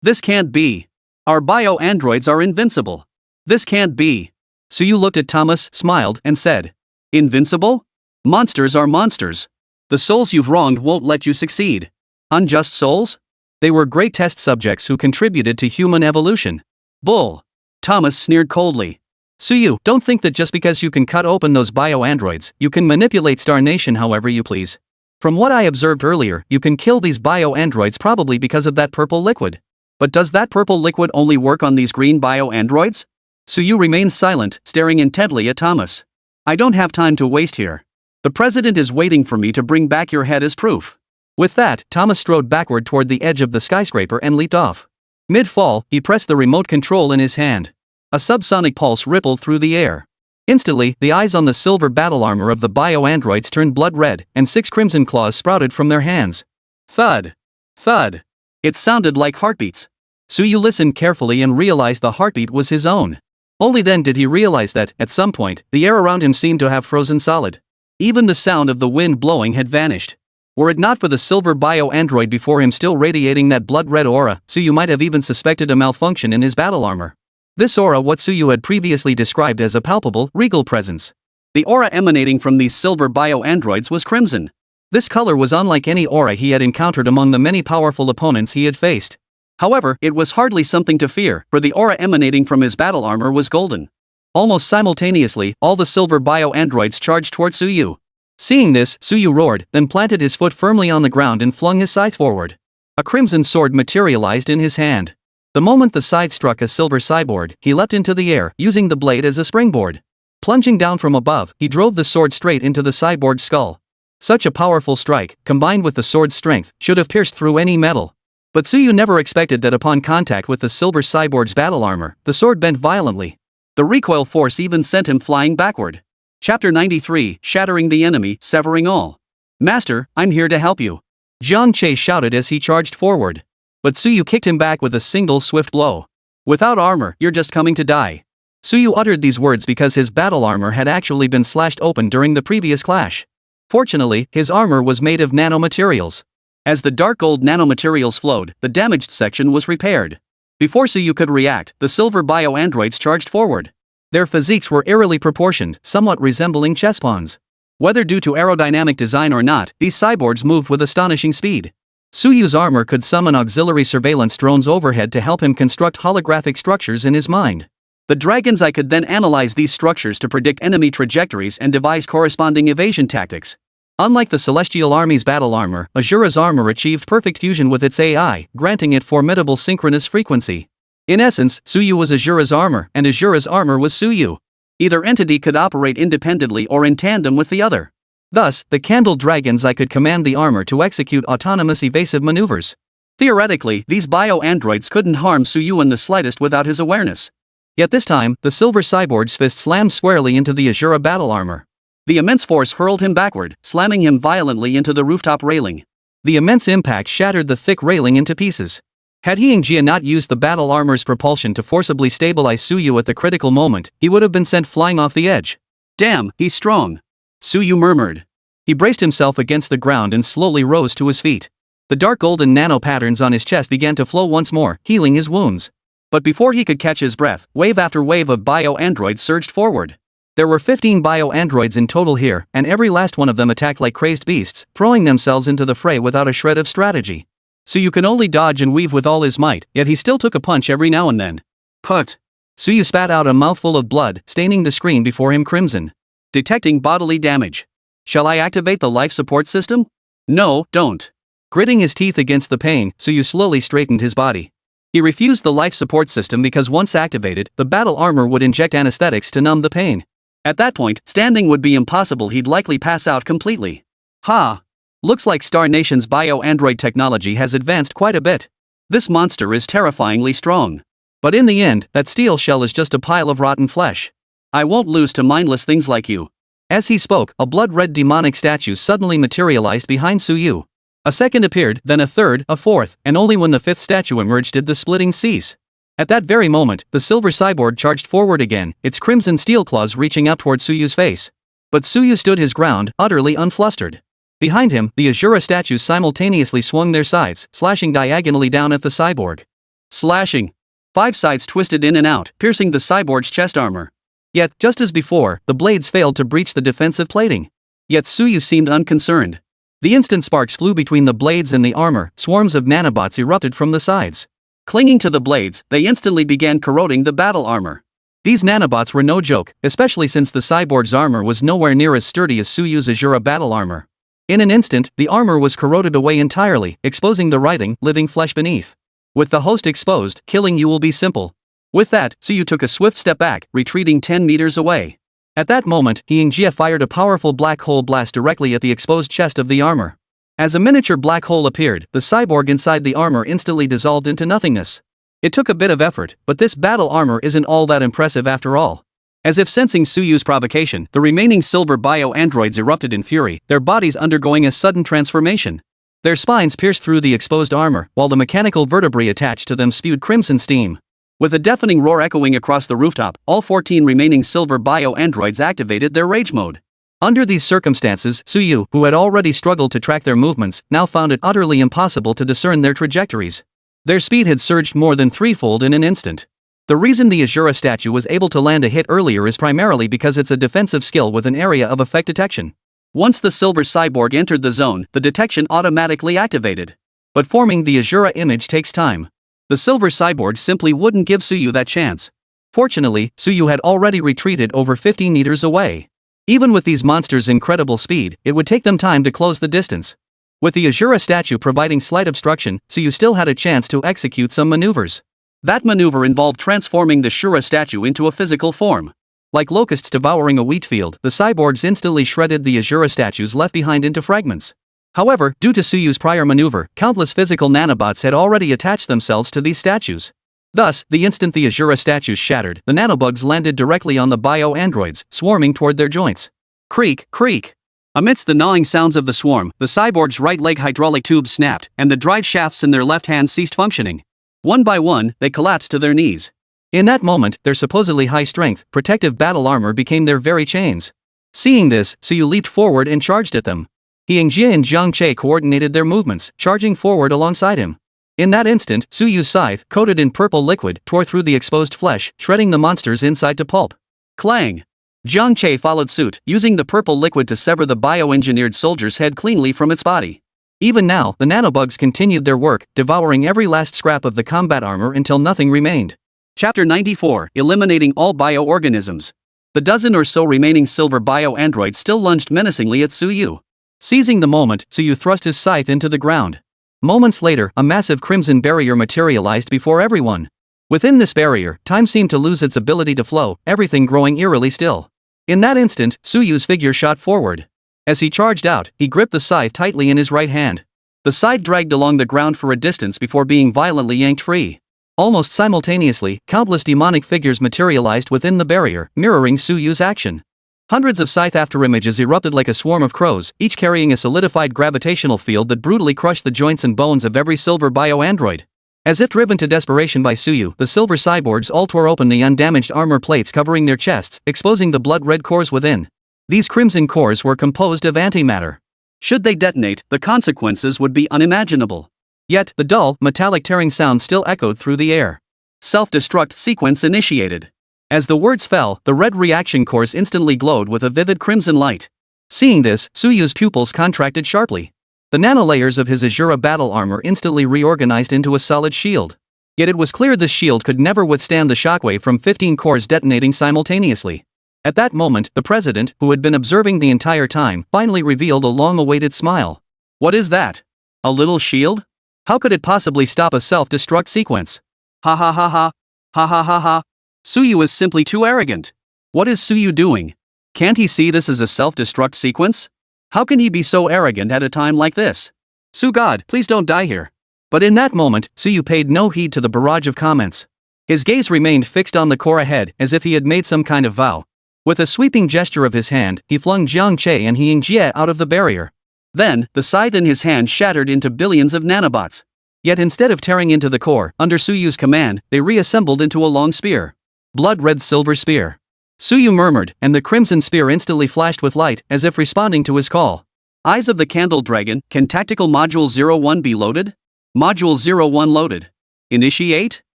This can't be. Our bio-androids are invincible. This can't be. Su Yu looked at Thomas, smiled, and said, Invincible? Monsters are monsters. The souls you've wronged won't let you succeed. Unjust souls? They were great test subjects who contributed to human evolution. Bull. Thomas sneered coldly. Suyu, don't think that just because you can cut open those bio-androids, you can manipulate Star Nation however you please. From what I observed earlier, you can kill these bio-androids probably because of that purple liquid. But does that purple liquid only work on these green bio-androids? Suyu remains silent, staring intently at Thomas. I don't have time to waste here. The president is waiting for me to bring back your head as proof. With that, Thomas strode backward toward the edge of the skyscraper and leaped off. Mid-fall, he pressed the remote control in his hand. A subsonic pulse rippled through the air. Instantly, the eyes on the silver battle armor of the bio-androids turned blood red, and 6 crimson claws sprouted from their hands. Thud! Thud! It sounded like heartbeats. Suyu listened carefully and realized the heartbeat was his own. Only then did he realize that, at some point, the air around him seemed to have frozen solid. Even the sound of the wind blowing had vanished. Were it not for the silver bio-android before him still radiating that blood-red aura, Suyu might have even suspected a malfunction in his battle armor. This aura what Suyu had previously described as a palpable, regal presence. The aura emanating from these silver bio-androids was crimson. This color was unlike any aura he had encountered among the many powerful opponents he had faced. However, it was hardly something to fear, for the aura emanating from his battle armor was golden. Almost simultaneously, all the silver bio-androids charged toward Suyu. Seeing this, Suyu roared, then planted his foot firmly on the ground and flung his scythe forward. A crimson sword materialized in his hand. The moment the scythe struck a silver cyborg, he leapt into the air, using the blade as a springboard. Plunging down from above, he drove the sword straight into the cyborg's skull. Such a powerful strike, combined with the sword's strength, should have pierced through any metal. But Suyu never expected that upon contact with the silver cyborg's battle armor, the sword bent violently. The recoil force even sent him flying backward. Chapter 93, Shattering the Enemy, Severing All. Master, I'm here to help you. Jiang Che shouted as he charged forward. But Suyu kicked him back with a single swift blow. Without armor, you're just coming to die. Suyu uttered these words because his battle armor had actually been slashed open during the previous clash. Fortunately, his armor was made of nanomaterials. As the dark gold nanomaterials flowed, the damaged section was repaired. Before Suyu could react, the silver bio-androids charged forward. Their physiques were eerily proportioned, somewhat resembling chess pawns. Whether due to aerodynamic design or not, these cyborgs moved with astonishing speed. Suyu's armor could summon auxiliary surveillance drones overhead to help him construct holographic structures in his mind. The Dragon's Eye could then analyze these structures to predict enemy trajectories and devise corresponding evasion tactics. Unlike the Celestial Army's battle armor, Azura's armor achieved perfect fusion with its AI, granting it formidable synchronous frequency. In essence, Suyu was Azura's armor, and Azura's armor was Suyu. Either entity could operate independently or in tandem with the other. Thus, the Candle Dragon's Eye could command the armor to execute autonomous evasive maneuvers. Theoretically, these bio-androids couldn't harm Suyu in the slightest without his awareness. Yet this time, the silver cyborg's fist slammed squarely into the Azura battle armor. The immense force hurled him backward, slamming him violently into the rooftop railing. The immense impact shattered the thick railing into pieces. Had He Jia not used the battle armor's propulsion to forcibly stabilize Suyu at the critical moment, he would have been sent flying off the edge. Damn, he's strong. Suyu murmured. He braced himself against the ground and slowly rose to his feet. The dark golden nano patterns on his chest began to flow once more, healing his wounds. But before he could catch his breath, wave after wave of bio-androids surged forward. There were 15 bio-androids in total here, and every last one of them attacked like crazed beasts, throwing themselves into the fray without a shred of strategy. Suyu could only dodge and weave with all his might, yet he still took a punch every now and then. Put! Suyu spat out a mouthful of blood, staining the screen before him crimson. Detecting bodily damage. Shall I activate the life support system? No, don't. Gritting his teeth against the pain, Suyu slowly straightened his body. He refused the life support system because once activated, the battle armor would inject anesthetics to numb the pain. At that point, standing would be impossible, he'd likely pass out completely. Ha! Looks like Star Nation's bio-android technology has advanced quite a bit. This monster is terrifyingly strong. But in the end, that steel shell is just a pile of rotten flesh. I won't lose to mindless things like you. As he spoke, a blood-red demonic statue suddenly materialized behind Suyu. A second appeared, then a third, a fourth, and only when the fifth statue emerged did the splitting cease. At that very moment, the silver cyborg charged forward again, its crimson steel claws reaching up toward Suyu's face. But Suyu stood his ground, utterly unflustered. Behind him, the Azura statues simultaneously swung their sides, slashing diagonally down at the cyborg. Slashing. 5 sides twisted in and out, piercing the cyborg's chest armor. Yet, just as before, the blades failed to breach the defensive plating. Yet Suyu seemed unconcerned. The instant sparks flew between the blades and the armor, swarms of nanobots erupted from the sides. Clinging to the blades, they instantly began corroding the battle armor. These nanobots were no joke, especially since the cyborg's armor was nowhere near as sturdy as Suyu's Azura battle armor. In an instant, the armor was corroded away entirely, exposing the writhing, living flesh beneath. With the host exposed, killing you will be simple. With that, Suyu took a swift step back, retreating 10 meters away. At that moment, Yingjie fired a powerful black hole blast directly at the exposed chest of the armor. As a miniature black hole appeared, the cyborg inside the armor instantly dissolved into nothingness. It took a bit of effort, but this battle armor isn't all that impressive after all. As if sensing Suyu's provocation, the remaining silver bio-androids erupted in fury, their bodies undergoing a sudden transformation. Their spines pierced through the exposed armor, while the mechanical vertebrae attached to them spewed crimson steam. With a deafening roar echoing across the rooftop, all 14 remaining silver bio-androids activated their rage mode. Under these circumstances, Suyu, who had already struggled to track their movements, now found it utterly impossible to discern their trajectories. Their speed had surged more than threefold in an instant. The reason the Azura statue was able to land a hit earlier is primarily because it's a defensive skill with an area of effect detection. Once the silver cyborg entered the zone, the detection automatically activated. But forming the Azura image takes time. The silver cyborg simply wouldn't give Suyu that chance. Fortunately, Suyu had already retreated over 50 meters away. Even with these monsters' incredible speed, it would take them time to close the distance. With the Azura statue providing slight obstruction, Suyu still had a chance to execute some maneuvers. That maneuver involved transforming the Shura statue into a physical form. Like locusts devouring a wheat field, the cyborgs instantly shredded the Azura statues left behind into fragments. However, due to Suyu's prior maneuver, countless physical nanobots had already attached themselves to these statues. Thus, the instant the Azura statues shattered, the nanobugs landed directly on the bio-androids, swarming toward their joints. Creak, creak. Amidst the gnawing sounds of the swarm, the cyborg's right leg hydraulic tubes snapped, and the drive shafts in their left hand ceased functioning. One by one, they collapsed to their knees. In that moment, their supposedly high-strength, protective battle armor became their very chains. Seeing this, Suyu leaped forward and charged at them. Yingjie and Jiang Che coordinated their movements, charging forward alongside him. In that instant, Suyu's scythe, coated in purple liquid, tore through the exposed flesh, shredding the monsters inside to pulp. Clang! Jiang Che followed suit, using the purple liquid to sever the bioengineered soldier's head cleanly from its body. Even now, the nanobugs continued their work, devouring every last scrap of the combat armor until nothing remained. Chapter 94, Eliminating all bioorganisms. The dozen or so remaining silver bio-androids still lunged menacingly at Suyu. Seizing the moment, Suyu thrust his scythe into the ground. Moments later, a massive crimson barrier materialized before everyone. Within this barrier, time seemed to lose its ability to flow, everything growing eerily still. In that instant, Suyu's figure shot forward. As he charged out, he gripped the scythe tightly in his right hand. The scythe dragged along the ground for a distance before being violently yanked free. Almost simultaneously, countless demonic figures materialized within the barrier, mirroring Suyu's action. Hundreds of scythe afterimages erupted like a swarm of crows, each carrying a solidified gravitational field that brutally crushed the joints and bones of every silver bio-android. As if driven to desperation by Suyu, the silver cyborgs all tore open the undamaged armor plates covering their chests, exposing the blood-red cores within. These crimson cores were composed of antimatter. Should they detonate, the consequences would be unimaginable. Yet, the dull, metallic tearing sound still echoed through the air. Self-destruct sequence initiated. As the words fell, the red reaction cores instantly glowed with a vivid crimson light. Seeing this, Suyu's pupils contracted sharply. The nanolayers of his Azura battle armor instantly reorganized into a solid shield. Yet it was clear this shield could never withstand the shockwave from 15 cores detonating simultaneously. At that moment, the president, who had been observing the entire time, finally revealed a long-awaited smile. What is that? A little shield? How could it possibly stop a self-destruct sequence? Ha ha ha ha. Ha ha ha ha. Suyu is simply too arrogant. What is Suyu doing? Can't he see this as a self-destruct sequence? How can he be so arrogant at a time like this? Su God, please don't die here. But in that moment, Suyu paid no heed to the barrage of comments. His gaze remained fixed on the core ahead, as if he had made some kind of vow. With a sweeping gesture of his hand, he flung Jiang Che and Yingjie out of the barrier. Then, the scythe in his hand shattered into billions of nanobots. Yet instead of tearing into the core, under Suyu's command, they reassembled into a long spear. Blood-red silver spear. Suyu murmured, and the crimson spear instantly flashed with light, as if responding to his call. Eyes of the Candle Dragon, can Tactical Module 01 be loaded? Module 01 loaded. Initiate?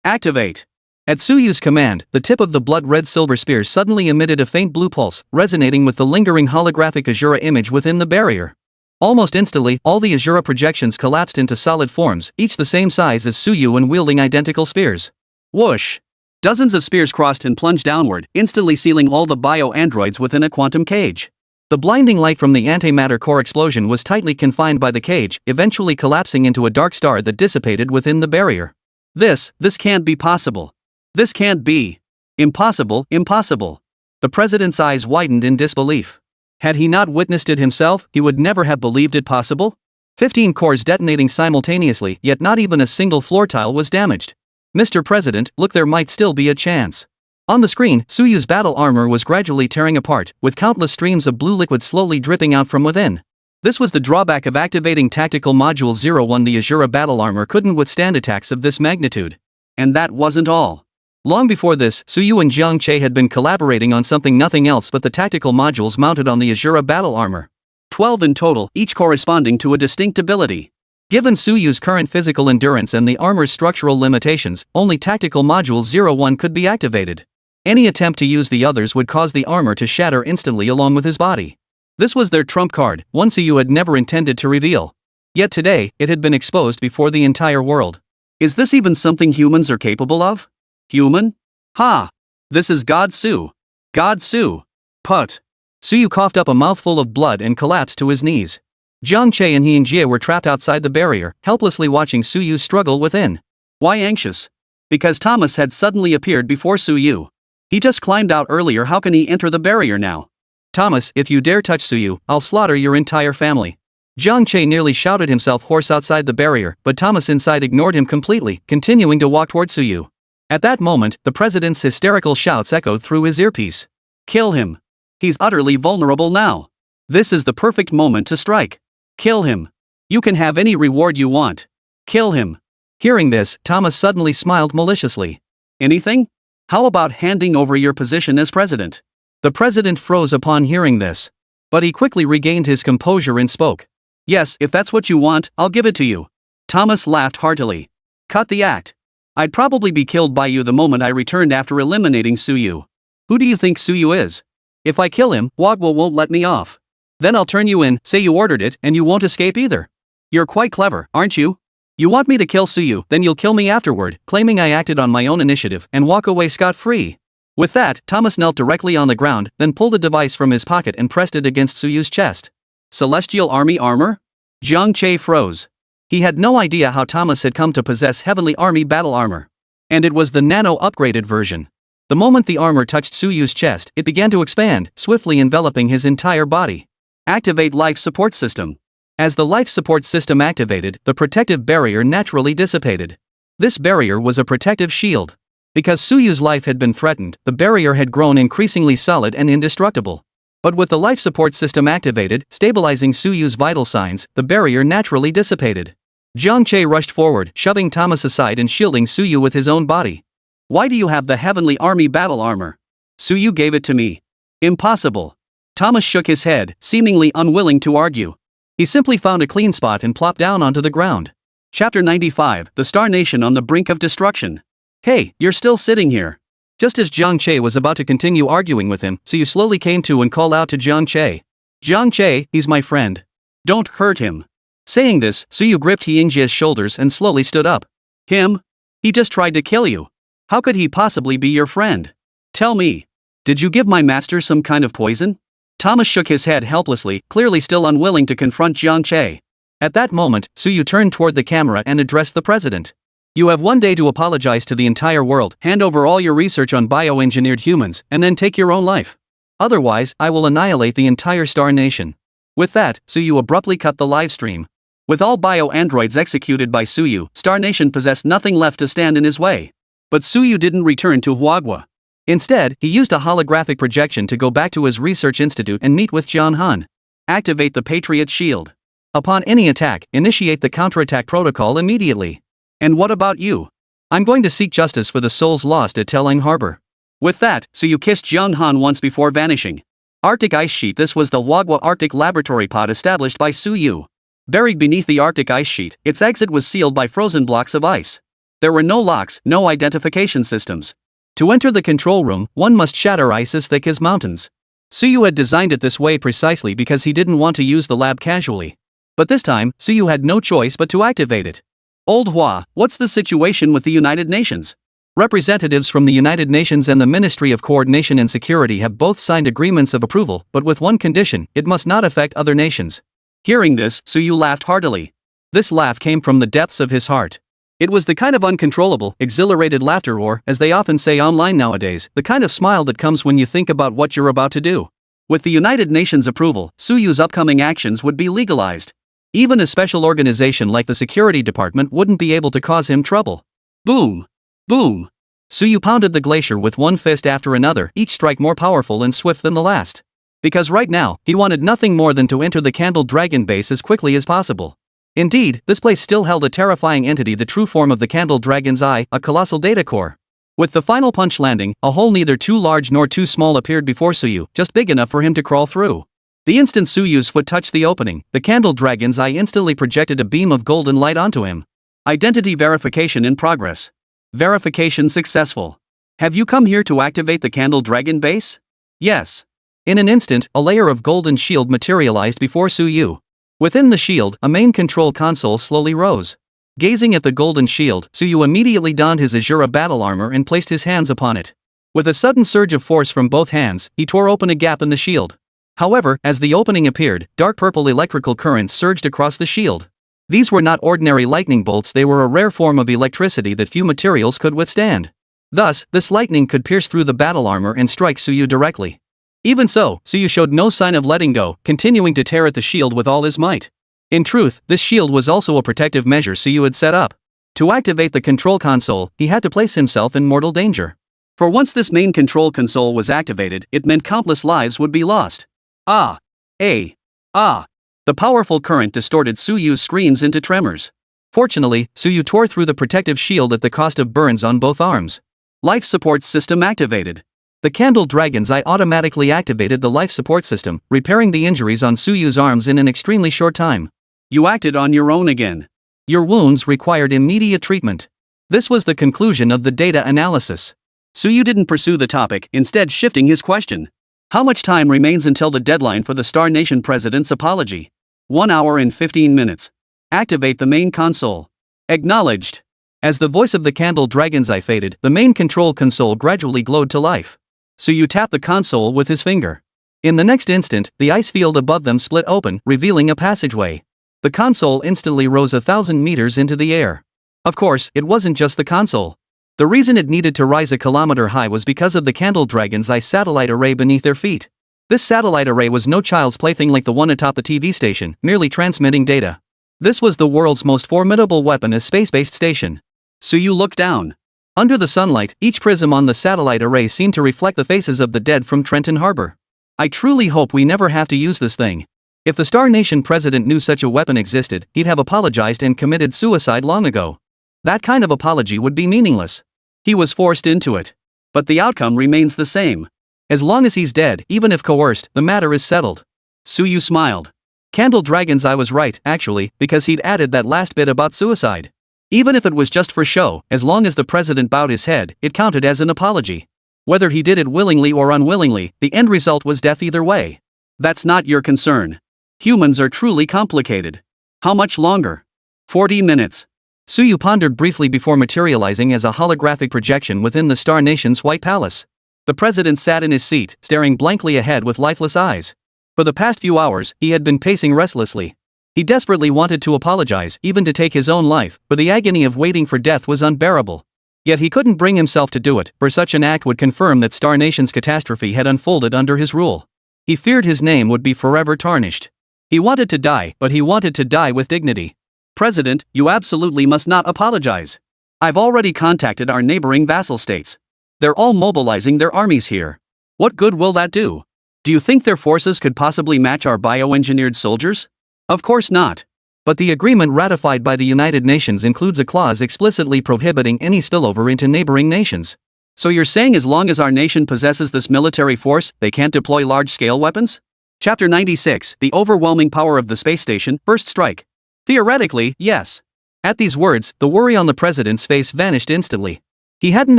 Activate. At Suyu's command, the tip of the blood-red silver spear suddenly emitted a faint blue pulse, resonating with the lingering holographic Azura image within the barrier. Almost instantly, all the Azura projections collapsed into solid forms, each the same size as Suyu and wielding identical spears. Whoosh! Dozens of spears crossed and plunged downward, instantly sealing all the bio-androids within a quantum cage. The blinding light from the antimatter core explosion was tightly confined by the cage, eventually collapsing into a dark star that dissipated within the barrier. This can't be possible. This can't be. Impossible. The president's eyes widened in disbelief. Had he not witnessed it himself, he would never have believed it possible. 15 cores detonating simultaneously, yet not even a single floor tile was damaged. Mr. President, look, there might still be a chance. On the screen, Suyu's battle armor was gradually tearing apart, with countless streams of blue liquid slowly dripping out from within. This was the drawback of activating Tactical Module 01. The Azura battle armor couldn't withstand attacks of this magnitude. And that wasn't all. Long before this, Suyu and Jiang Che had been collaborating on nothing else but the tactical modules mounted on the Azura battle armor. 12 in total, each corresponding to a distinct ability. Given Suyu's current physical endurance and the armor's structural limitations, only Tactical Module 01 could be activated. Any attempt to use the others would cause the armor to shatter instantly along with his body. This was their trump card, one Suyu had never intended to reveal. Yet today, it had been exposed before the entire world. Is this even something humans are capable of? Human? Ha! This is God Su. God Su. Put. Suyu coughed up a mouthful of blood and collapsed to his knees. Jiang Che and Jie were trapped outside the barrier, helplessly watching Suyu's struggle within. Why anxious? Because Thomas had suddenly appeared before Suyu. He just climbed out earlier, how can he enter the barrier now? Thomas, if you dare touch Suyu, I'll slaughter your entire family. Jiang Che nearly shouted himself hoarse outside the barrier, but Thomas inside ignored him completely, continuing to walk toward Suyu. At that moment, the president's hysterical shouts echoed through his earpiece. Kill him. He's utterly vulnerable now. This is the perfect moment to strike. Kill him. You can have any reward you want. Kill him. Hearing this, Thomas suddenly smiled maliciously. Anything? How about handing over your position as president? The president froze upon hearing this. But he quickly regained his composure and spoke. Yes, if that's what you want, I'll give it to you. Thomas laughed heartily. Cut the act. I'd probably be killed by you the moment I returned after eliminating Suyu. Who do you think Suyu is? If I kill him, Wagwa won't let me off. Then I'll turn you in, say you ordered it, and you won't escape either. You're quite clever, aren't you? You want me to kill Suyu, then you'll kill me afterward, claiming I acted on my own initiative, and walk away scot-free. With that, Thomas knelt directly on the ground, then pulled a device from his pocket and pressed it against Suyu's chest. Celestial Army armor? Jiang Che froze. He had no idea how Thomas had come to possess Heavenly Army battle armor. And it was the nano-upgraded version. The moment the armor touched Suyu's chest, it began to expand, swiftly enveloping his entire body. Activate life support system. As the life support system activated, the protective barrier naturally dissipated. This barrier was a protective shield. Because Suyu's life had been threatened, the barrier had grown increasingly solid and indestructible. But with the life support system activated, stabilizing Suyu's vital signs, the barrier naturally dissipated. Jiang Che rushed forward, shoving Thomas aside and shielding Suyu with his own body. Why do you have the Heavenly Army battle armor? Suyu gave it to me. Impossible. Thomas shook his head, seemingly unwilling to argue. He simply found a clean spot and plopped down onto the ground. Chapter 95, The Star Nation on the Brink of Destruction. Hey, you're still sitting here. Just as Jiang Che was about to continue arguing with him, Suyu slowly came to and called out to Jiang Che. Jiang Che, he's my friend. Don't hurt him. Saying this, Suyu gripped Yingjie's shoulders and slowly stood up. Him? He just tried to kill you. How could he possibly be your friend? Tell me. Did you give my master some kind of poison? Thomas shook his head helplessly, clearly still unwilling to confront Jiang Che. At that moment, Suyu turned toward the camera and addressed the president. You have one day to apologize to the entire world, hand over all your research on bioengineered humans, and then take your own life. Otherwise, I will annihilate the entire Star Nation. With that, Suyu abruptly cut the live stream. With all bio-androids executed by Suyu, Star Nation possessed nothing left to stand in his way. But Suyu didn't return to Huagua. Instead, he used a holographic projection to go back to his research institute and meet with Jian Han. Activate the Patriot Shield. Upon any attack, initiate the counterattack protocol immediately. And what about you? I'm going to seek justice for the souls lost at Teleng Harbor. With that, Suyu kissed Jian Han once before vanishing. Arctic Ice Sheet. This was the Huagua Arctic Laboratory pod established by Suyu. Buried beneath the Arctic ice sheet, its exit was sealed by frozen blocks of ice. There were no locks, no identification systems. To enter the control room, one must shatter ice as thick as mountains. Suyu had designed it this way precisely because he didn't want to use the lab casually. But this time, Suyu had no choice but to activate it. Old Hua, what's the situation with the United Nations? Representatives from the United Nations and the Ministry of Coordination and Security have both signed agreements of approval, but with one condition: it must not affect other nations. Hearing this, Suyu laughed heartily. This laugh came from the depths of his heart. It was the kind of uncontrollable, exhilarated laughter, or, as they often say online nowadays, the kind of smile that comes when you think about what you're about to do. With the United Nations approval, Suyu's upcoming actions would be legalized. Even a special organization like the Security Department wouldn't be able to cause him trouble. Boom! Boom! Suyu pounded the glacier with one fist after another, each strike more powerful and swift than the last. Because right now, he wanted nothing more than to enter the Candle Dragon base as quickly as possible. Indeed, this place still held a terrifying entity, the true form of the Candle Dragon's Eye, a colossal data core. With the final punch landing, a hole neither too large nor too small appeared before Suyu, just big enough for him to crawl through. The instant Suyu's foot touched the opening, the Candle Dragon's Eye instantly projected a beam of golden light onto him. Identity verification in progress. Verification successful. Have you come here to activate the Candle Dragon base? Yes. In an instant, a layer of golden shield materialized before Suyu. Within the shield, a main control console slowly rose. Gazing at the golden shield, Suyu immediately donned his Azura battle armor and placed his hands upon it. With a sudden surge of force from both hands, he tore open a gap in the shield. However, as the opening appeared, dark purple electrical currents surged across the shield. These were not ordinary lightning bolts, they were a rare form of electricity that few materials could withstand. Thus, this lightning could pierce through the battle armor and strike Suyu directly. Even so, Suyu showed no sign of letting go, continuing to tear at the shield with all his might. In truth, this shield was also a protective measure Suyu had set up. To activate the control console, he had to place himself in mortal danger. For once this main control console was activated, it meant countless lives would be lost. Ah! The powerful current distorted Suyu's screams into tremors. Fortunately, Suyu tore through the protective shield at the cost of burns on both arms. Life support system activated. The Candle Dragon's Eye automatically activated the life support system, repairing the injuries on Suyu's arms in an extremely short time. You acted on your own again. Your wounds required immediate treatment. This was the conclusion of the data analysis. Suyu didn't pursue the topic, instead shifting his question. How much time remains until the deadline for the Star Nation President's apology? 1 hour and 15 minutes. Activate the main console. Acknowledged. As the voice of the Candle Dragon's Eye faded, the main control console gradually glowed to life. Suyu tapped the console with his finger. In the next instant, the ice field above them split open, revealing a passageway. The console instantly rose 1,000 meters into the air. Of course, it wasn't just the console. The reason it needed to rise a kilometer high was because of the Candle Dragon's Eye satellite array beneath their feet. This satellite array was no child's plaything like the one atop the TV station, merely transmitting data. This was the world's most formidable weapon, a space-based station. Suyu looked down. Under the sunlight, each prism on the satellite array seemed to reflect the faces of the dead from Trenton Harbor. I truly hope we never have to use this thing. If the Star Nation president knew such a weapon existed, he'd have apologized and committed suicide long ago. That kind of apology would be meaningless. He was forced into it. But the outcome remains the same. As long as he's dead, even if coerced, the matter is settled. Suyu smiled. Candle Dragon's Eye was right, actually, because he'd added that last bit about suicide. Even if it was just for show, as long as the president bowed his head, it counted as an apology. Whether he did it willingly or unwillingly, the end result was death either way. That's not your concern. Humans are truly complicated. How much longer? 40 minutes. Suyu pondered briefly before materializing as a holographic projection within the Star Nation's White Palace. The president sat in his seat, staring blankly ahead with lifeless eyes. For the past few hours, he had been pacing restlessly. He desperately wanted to apologize, even to take his own life, but the agony of waiting for death was unbearable. Yet he couldn't bring himself to do it, for such an act would confirm that Star Nation's catastrophe had unfolded under his rule. He feared his name would be forever tarnished. He wanted to die, but he wanted to die with dignity. President, you absolutely must not apologize. I've already contacted our neighboring vassal states. They're all mobilizing their armies here. What good will that do? Do you think their forces could possibly match our bioengineered soldiers? Of course not. But the agreement ratified by the United Nations includes a clause explicitly prohibiting any spillover into neighboring nations. So you're saying as long as our nation possesses this military force, they can't deploy large-scale weapons? Chapter 96, The Overwhelming Power of the Space Station, First Strike. Theoretically, yes. At these words, the worry on the president's face vanished instantly. He hadn't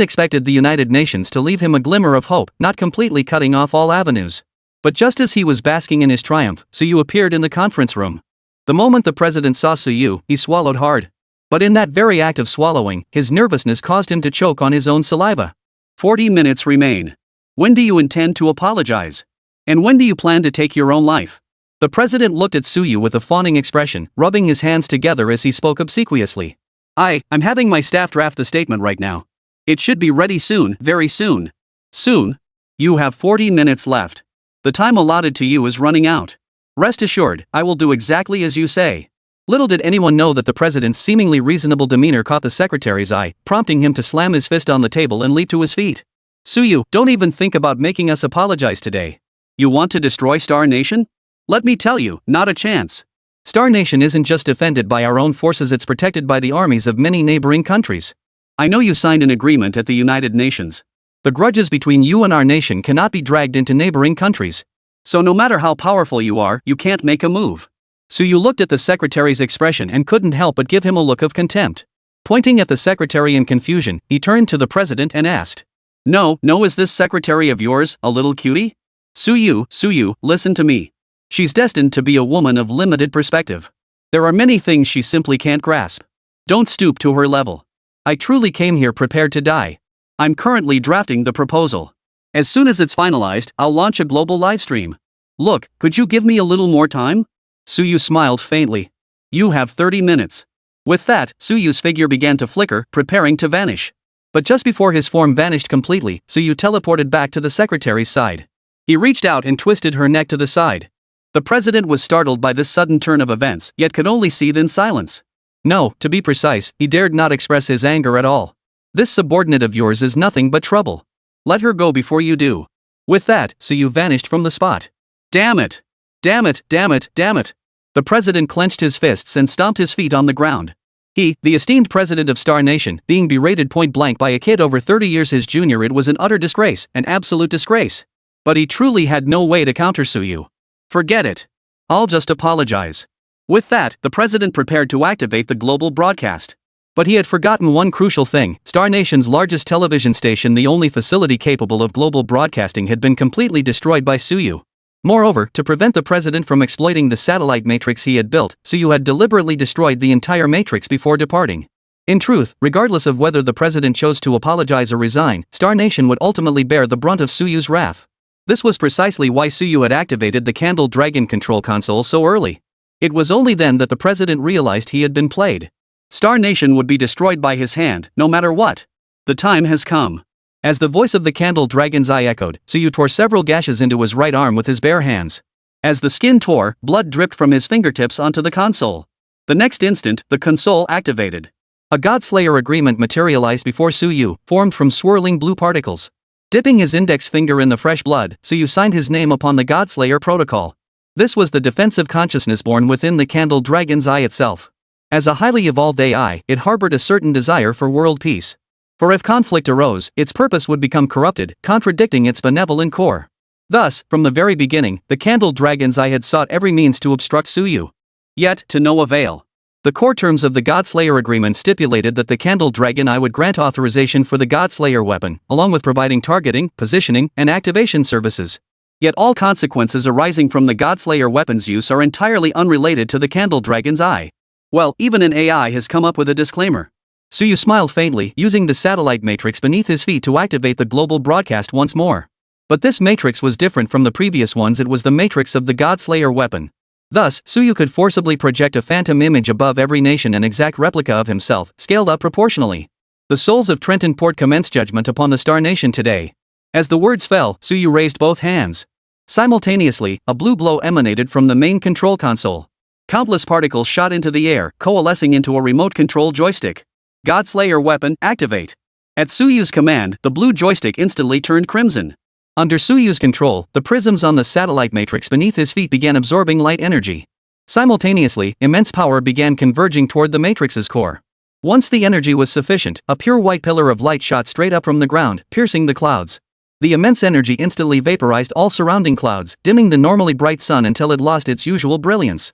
expected the United Nations to leave him a glimmer of hope, not completely cutting off all avenues. But just as he was basking in his triumph, Suyu appeared in the conference room. The moment the president saw Suyu, he swallowed hard. But in that very act of swallowing, his nervousness caused him to choke on his own saliva. 40 minutes remain. When do you intend to apologize? And when do you plan to take your own life? The president looked at Suyu with a fawning expression, rubbing his hands together as he spoke obsequiously. I'm having my staff draft the statement right now. It should be ready soon, very soon. Soon? You have 40 minutes left. The time allotted to you is running out. Rest assured, I will do exactly as you say. Little did anyone know that the president's seemingly reasonable demeanor caught the secretary's eye, prompting him to slam his fist on the table and leap to his feet. Suyu, don't even think about making us apologize today. You want to destroy Star Nation? Let me tell you, not a chance. Star Nation isn't just defended by our own forces, it's protected by the armies of many neighboring countries. I know you signed an agreement at the United Nations. The grudges between you and our nation cannot be dragged into neighboring countries. So no matter how powerful you are, you can't make a move. Suyu looked at the secretary's expression and couldn't help but give him a look of contempt. Pointing at the secretary in confusion, he turned to the president and asked, No, is this secretary of yours a little cutie? Suyu, listen to me. She's destined to be a woman of limited perspective. There are many things she simply can't grasp. Don't stoop to her level. I truly came here prepared to die. I'm currently drafting the proposal. As soon as it's finalized, I'll launch a global livestream. Look, could you give me a little more time? Suyu smiled faintly. You have 30 minutes. With that, Suyu's figure began to flicker, preparing to vanish. But just before his form vanished completely, Suyu teleported back to the secretary's side. He reached out and twisted her neck to the side. The president was startled by this sudden turn of events, yet could only seethe in silence. No, to be precise, he dared not express his anger at all. This subordinate of yours is nothing but trouble. Let her go before you do. With that, Suyu vanished from the spot. Damn it! The president clenched his fists and stomped his feet on the ground. He, the esteemed president of Star Nation, being berated point blank by a kid over 30 years his junior, it was an utter disgrace, an absolute disgrace. But he truly had no way to counter Suyu. Forget it. I'll just apologize. With that, the president prepared to activate the global broadcast. But he had forgotten one crucial thing. Star Nation's largest television station, the only facility capable of global broadcasting, had been completely destroyed by Suyu. Moreover, to prevent the president from exploiting the satellite matrix he had built, Suyu had deliberately destroyed the entire matrix before departing. In truth, regardless of whether the president chose to apologize or resign, Star Nation would ultimately bear the brunt of Suyu's wrath. This was precisely why Suyu had activated the Candle Dragon control console so early. It was only then that the president realized he had been played. Star Nation would be destroyed by his hand, no matter what. The time has come. As the voice of the Candle Dragon's eye echoed, Suyu tore several gashes into his right arm with his bare hands. As the skin tore, blood dripped from his fingertips onto the console. The next instant, the console activated. A Godslayer agreement materialized before Suyu, formed from swirling blue particles. Dipping his index finger in the fresh blood, Suyu signed his name upon the Godslayer protocol. This was the defensive consciousness born within the Candle Dragon's eye itself. As a highly evolved AI, it harbored a certain desire for world peace. For if conflict arose, its purpose would become corrupted, contradicting its benevolent core. Thus, from the very beginning, the Candle Dragon's eye had sought every means to obstruct Suyu. Yet, to no avail. The core terms of the Godslayer agreement stipulated that the Candle Dragon Eye would grant authorization for the Godslayer weapon, along with providing targeting, positioning, and activation services. Yet all consequences arising from the Godslayer weapon's use are entirely unrelated to the Candle Dragon's Eye. Well, even an AI has come up with a disclaimer. Suyu smiled faintly, using the satellite matrix beneath his feet to activate the global broadcast once more. But this matrix was different from the previous ones. It was the matrix of the Godslayer weapon. Thus, Suyu could forcibly project a phantom image above every nation, an exact replica of himself, scaled up proportionally. The souls of Trenton Port commence judgment upon the Star Nation today. As the words fell, Suyu raised both hands. Simultaneously, a blue glow emanated from the main control console. Countless particles shot into the air, coalescing into a remote control joystick. Godslayer weapon, activate. At Suyu's command, the blue joystick instantly turned crimson. Under Suyu's control, the prisms on the satellite matrix beneath his feet began absorbing light energy. Simultaneously, immense power began converging toward the matrix's core. Once the energy was sufficient, a pure white pillar of light shot straight up from the ground, piercing the clouds. The immense energy instantly vaporized all surrounding clouds, dimming the normally bright sun until it lost its usual brilliance.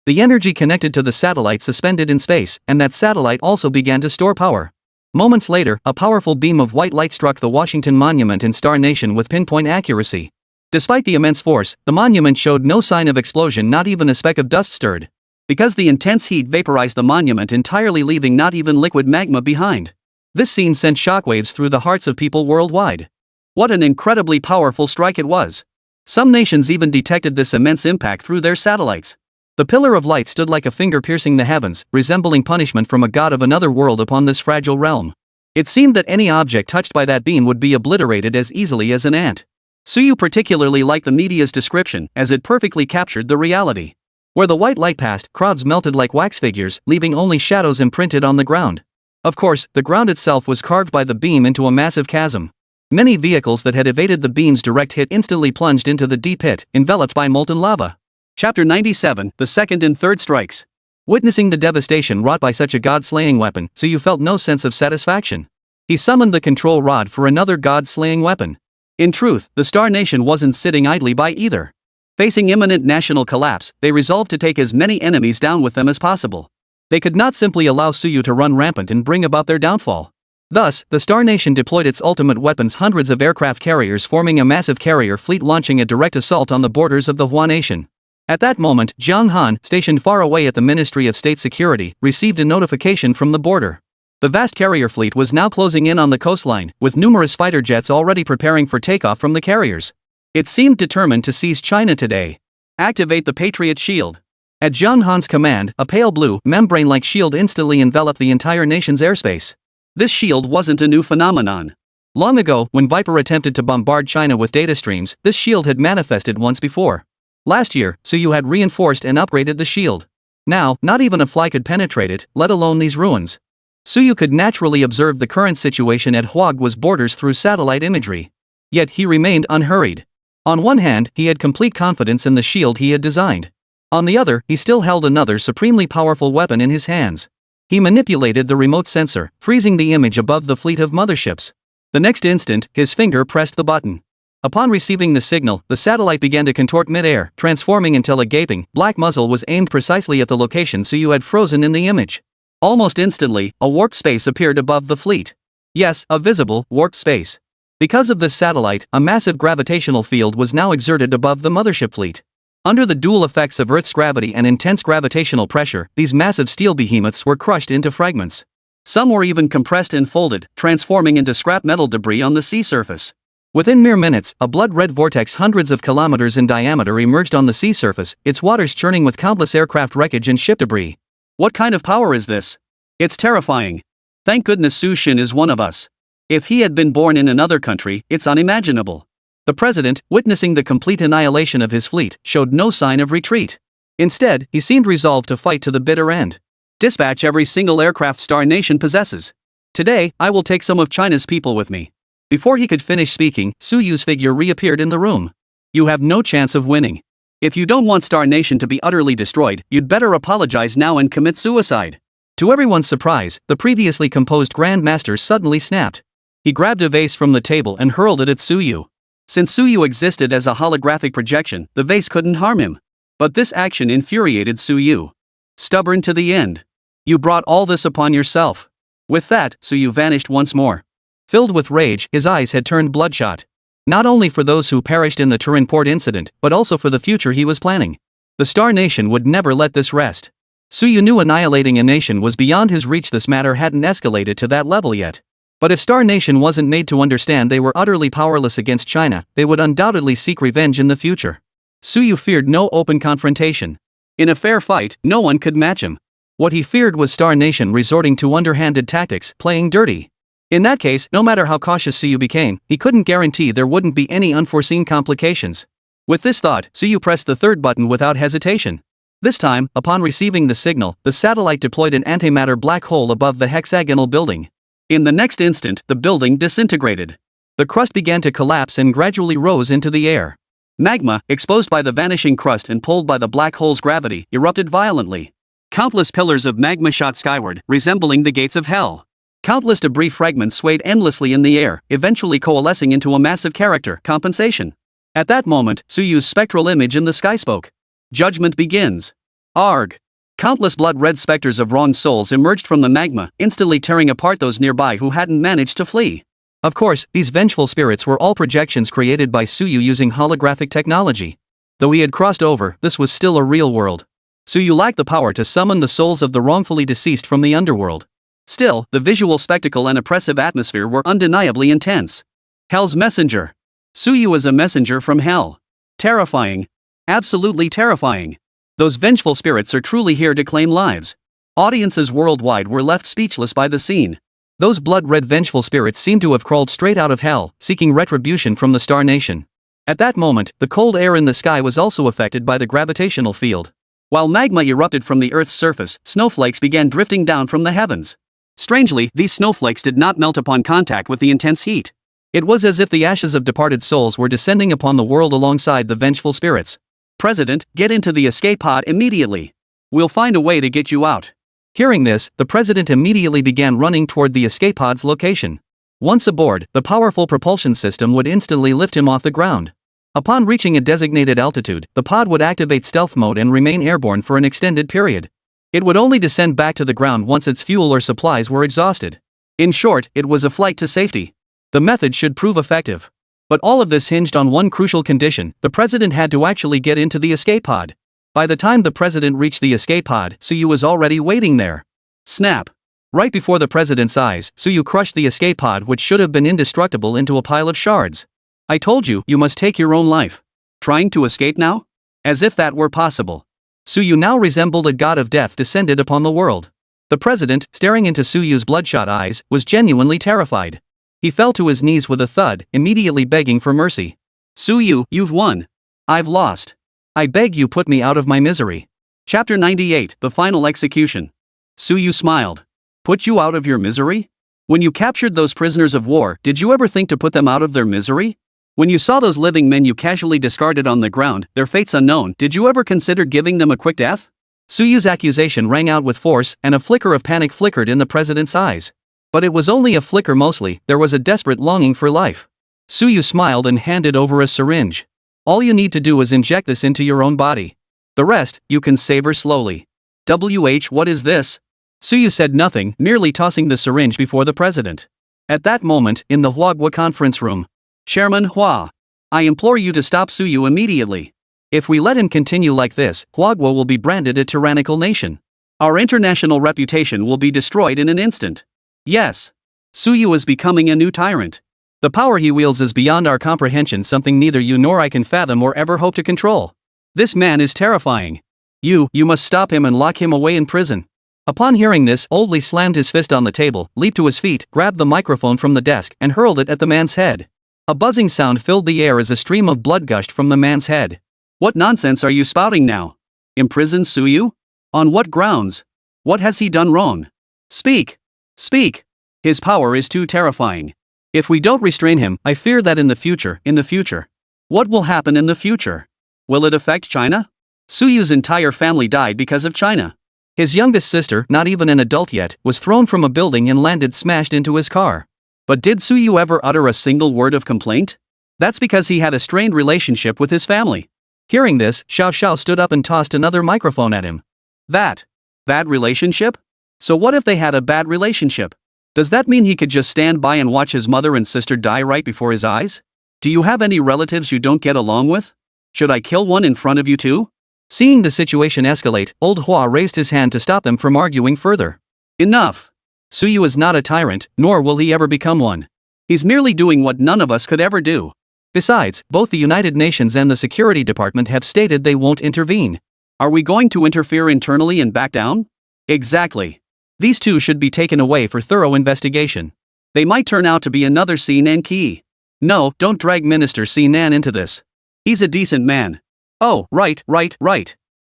The energy connected to the satellite suspended in space, and that satellite also began to store power. Moments later, a powerful beam of white light struck the Washington Monument in Star Nation with pinpoint accuracy. Despite the immense force, the monument showed no sign of explosion, not even a speck of dust stirred. Because the intense heat vaporized the monument entirely, leaving not even liquid magma behind. This scene sent shockwaves through the hearts of people worldwide. What an incredibly powerful strike it was. Some nations even detected this immense impact through their satellites. The pillar of light stood like a finger piercing the heavens, resembling punishment from a god of another world upon this fragile realm. It seemed that any object touched by that beam would be obliterated as easily as an ant. Suyu particularly liked the media's description, as it perfectly captured the reality. Where the white light passed, crowds melted like wax figures, leaving only shadows imprinted on the ground. Of course, the ground itself was carved by the beam into a massive chasm. Many vehicles that had evaded the beam's direct hit instantly plunged into the deep pit, enveloped by molten lava. Chapter 97, The Second and Third Strikes. Witnessing the devastation wrought by such a god-slaying weapon, Suyu felt no sense of satisfaction. He summoned the control rod for another god-slaying weapon. In truth, the Star Nation wasn't sitting idly by either. Facing imminent national collapse, they resolved to take as many enemies down with them as possible. They could not simply allow Suyu to run rampant and bring about their downfall. Thus, the Star Nation deployed its ultimate weapons, hundreds of aircraft carriers forming a massive carrier fleet, launching a direct assault on the borders of the Hua Nation. At that moment, Jiang Han, stationed far away at the Ministry of State Security, received a notification from the border. The vast carrier fleet was now closing in on the coastline, with numerous fighter jets already preparing for takeoff from the carriers. It seemed determined to seize China today. Activate the Patriot Shield. At Jiang Han's command, a pale blue, membrane-like shield instantly enveloped the entire nation's airspace. This shield wasn't a new phenomenon. Long ago, when Viper attempted to bombard China with data streams, this shield had manifested once before. Last year, Suyu had reinforced and upgraded the shield. Now, not even a fly could penetrate it, let alone these ruins. Suyu could naturally observe the current situation at Huagua's borders through satellite imagery. Yet he remained unhurried. On one hand, he had complete confidence in the shield he had designed. On the other, he still held another supremely powerful weapon in his hands. He manipulated the remote sensor, freezing the image above the fleet of motherships. The next instant, his finger pressed the button. Upon receiving the signal, the satellite began to contort mid-air, transforming until a gaping, black muzzle was aimed precisely at the location Suyu had frozen in the image. Almost instantly, a warped space appeared above the fleet. Yes, a visible, warped space. Because of this satellite, a massive gravitational field was now exerted above the mothership fleet. Under the dual effects of Earth's gravity and intense gravitational pressure, these massive steel behemoths were crushed into fragments. Some were even compressed and folded, transforming into scrap metal debris on the sea surface. Within mere minutes, a blood-red vortex hundreds of kilometers in diameter emerged on the sea surface, its waters churning with countless aircraft wreckage and ship debris. What kind of power is this? It's terrifying. Thank goodness Su Xin is one of us. If he had been born in another country, it's unimaginable. The president, witnessing the complete annihilation of his fleet, showed no sign of retreat. Instead, he seemed resolved to fight to the bitter end. Dispatch every single aircraft Star Nation possesses. Today, I will take some of China's people with me. Before he could finish speaking, Suyu's figure reappeared in the room. You have no chance of winning. If you don't want Star Nation to be utterly destroyed, you'd better apologize now and commit suicide. To everyone's surprise, the previously composed Grand Master suddenly snapped. He grabbed a vase from the table and hurled it at Suyu. Since Suyu existed as a holographic projection, the vase couldn't harm him. But this action infuriated Suyu. Stubborn to the end. You brought all this upon yourself. With that, Suyu vanished once more. Filled with rage, his eyes had turned bloodshot. Not only for those who perished in the Turin port incident, but also for the future he was planning. The Star Nation would never let this rest. Suyu knew annihilating a nation was beyond his reach. This matter hadn't escalated to that level yet. But if Star Nation wasn't made to understand they were utterly powerless against China, they would undoubtedly seek revenge in the future. Suyu feared no open confrontation. In a fair fight, no one could match him. What he feared was Star Nation resorting to underhanded tactics, playing dirty. In that case, no matter how cautious Suyu became, he couldn't guarantee there wouldn't be any unforeseen complications. With this thought, Suyu pressed the third button without hesitation. This time, upon receiving the signal, the satellite deployed an antimatter black hole above the hexagonal building. In the next instant, the building disintegrated. The crust began to collapse and gradually rose into the air. Magma, exposed by the vanishing crust and pulled by the black hole's gravity, erupted violently. Countless pillars of magma shot skyward, resembling the gates of hell. Countless debris fragments swayed endlessly in the air, eventually coalescing into a massive character compensation. At that moment, Suyu's spectral image in the sky spoke. Judgment begins. Arg! Countless blood-red specters of wronged souls emerged from the magma, instantly tearing apart those nearby who hadn't managed to flee. Of course, these vengeful spirits were all projections created by Suyu using holographic technology. Though he had crossed over, this was still a real world. Suyu lacked the power to summon the souls of the wrongfully deceased from the underworld. Still, the visual spectacle and oppressive atmosphere were undeniably intense. Hell's messenger. Suyu is a messenger from hell. Terrifying. Absolutely terrifying. Those vengeful spirits are truly here to claim lives. Audiences worldwide were left speechless by the scene. Those blood-red vengeful spirits seemed to have crawled straight out of hell, seeking retribution from the Star Nation. At that moment, the cold air in the sky was also affected by the gravitational field. While magma erupted from the Earth's surface, snowflakes began drifting down from the heavens. Strangely, these snowflakes did not melt upon contact with the intense heat. It was as if the ashes of departed souls were descending upon the world alongside the vengeful spirits. President, get into the escape pod immediately. We'll find a way to get you out. Hearing this, the president immediately began running toward the escape pod's location. Once aboard, the powerful propulsion system would instantly lift him off the ground. Upon reaching a designated altitude, the pod would activate stealth mode and remain airborne for an extended period. It would only descend back to the ground once its fuel or supplies were exhausted. In short, it was a flight to safety. The method should prove effective. But all of this hinged on one crucial condition: the president had to actually get into the escape pod. By the time the president reached the escape pod, Suyu was already waiting there. Snap! Right before the president's eyes, Suyu crushed the escape pod, which should have been indestructible, into a pile of shards. I told you, you must take your own life. Trying to escape now? As if that were possible. Suyu now resembled a god of death descended upon the world. The president, staring into Suyu's bloodshot eyes, was genuinely terrified. He fell to his knees with a thud, immediately begging for mercy. Suyu, you've won. I've lost. I beg you, put me out of my misery. Chapter 98, The Final Execution. Suyu smiled. Put you out of your misery? When you captured those prisoners of war, did you ever think to put them out of their misery? When you saw those living men you casually discarded on the ground, their fates unknown, did you ever consider giving them a quick death? Suyu's accusation rang out with force, and a flicker of panic flickered in the president's eyes. But it was only a flicker mostly, there was a desperate longing for life. Suyu smiled and handed over a syringe. All you need to do is inject this into your own body. The rest, you can savor slowly. What is this? Suyu said nothing, merely tossing the syringe before the president. At that moment, in the Huagua conference room, Chairman Hua, I implore you to stop Suyu immediately. If we let him continue like this, Huagua will be branded a tyrannical nation. Our international reputation will be destroyed in an instant. Yes. Suyu is becoming a new tyrant. The power he wields is beyond our comprehension, something neither you nor I can fathom or ever hope to control. This man is terrifying. You must stop him and lock him away in prison. Upon hearing this, Oldley slammed his fist on the table, leaped to his feet, grabbed the microphone from the desk, and hurled it at the man's head. A buzzing sound filled the air as a stream of blood gushed from the man's head. What nonsense are you spouting now? Imprison Suyu? On what grounds? What has he done wrong? Speak! Speak! His power is too terrifying. If we don't restrain him, I fear that in the future. What will happen in the future? Will it affect China? Suyu's entire family died because of China. His youngest sister, not even an adult yet, was thrown from a building and landed smashed into his car. But did Suyu ever utter a single word of complaint? That's because he had a strained relationship with his family. Hearing this, Xiao Xiao stood up and tossed another microphone at him. Bad relationship? So what if they had a bad relationship? Does that mean he could just stand by and watch his mother and sister die right before his eyes? Do you have any relatives you don't get along with? Should I kill one in front of you too? Seeing the situation escalate, old Hua raised his hand to stop them from arguing further. Enough! Suyu is not a tyrant, nor will he ever become one. He's merely doing what none of us could ever do. Besides, both the United Nations and the Security Department have stated they won't intervene. Are we going to interfere internally and back down? Exactly. These two should be taken away for thorough investigation. They might turn out to be another Sinan Qi. No, don't drag Minister Sinan into this. He's a decent man. Oh, right.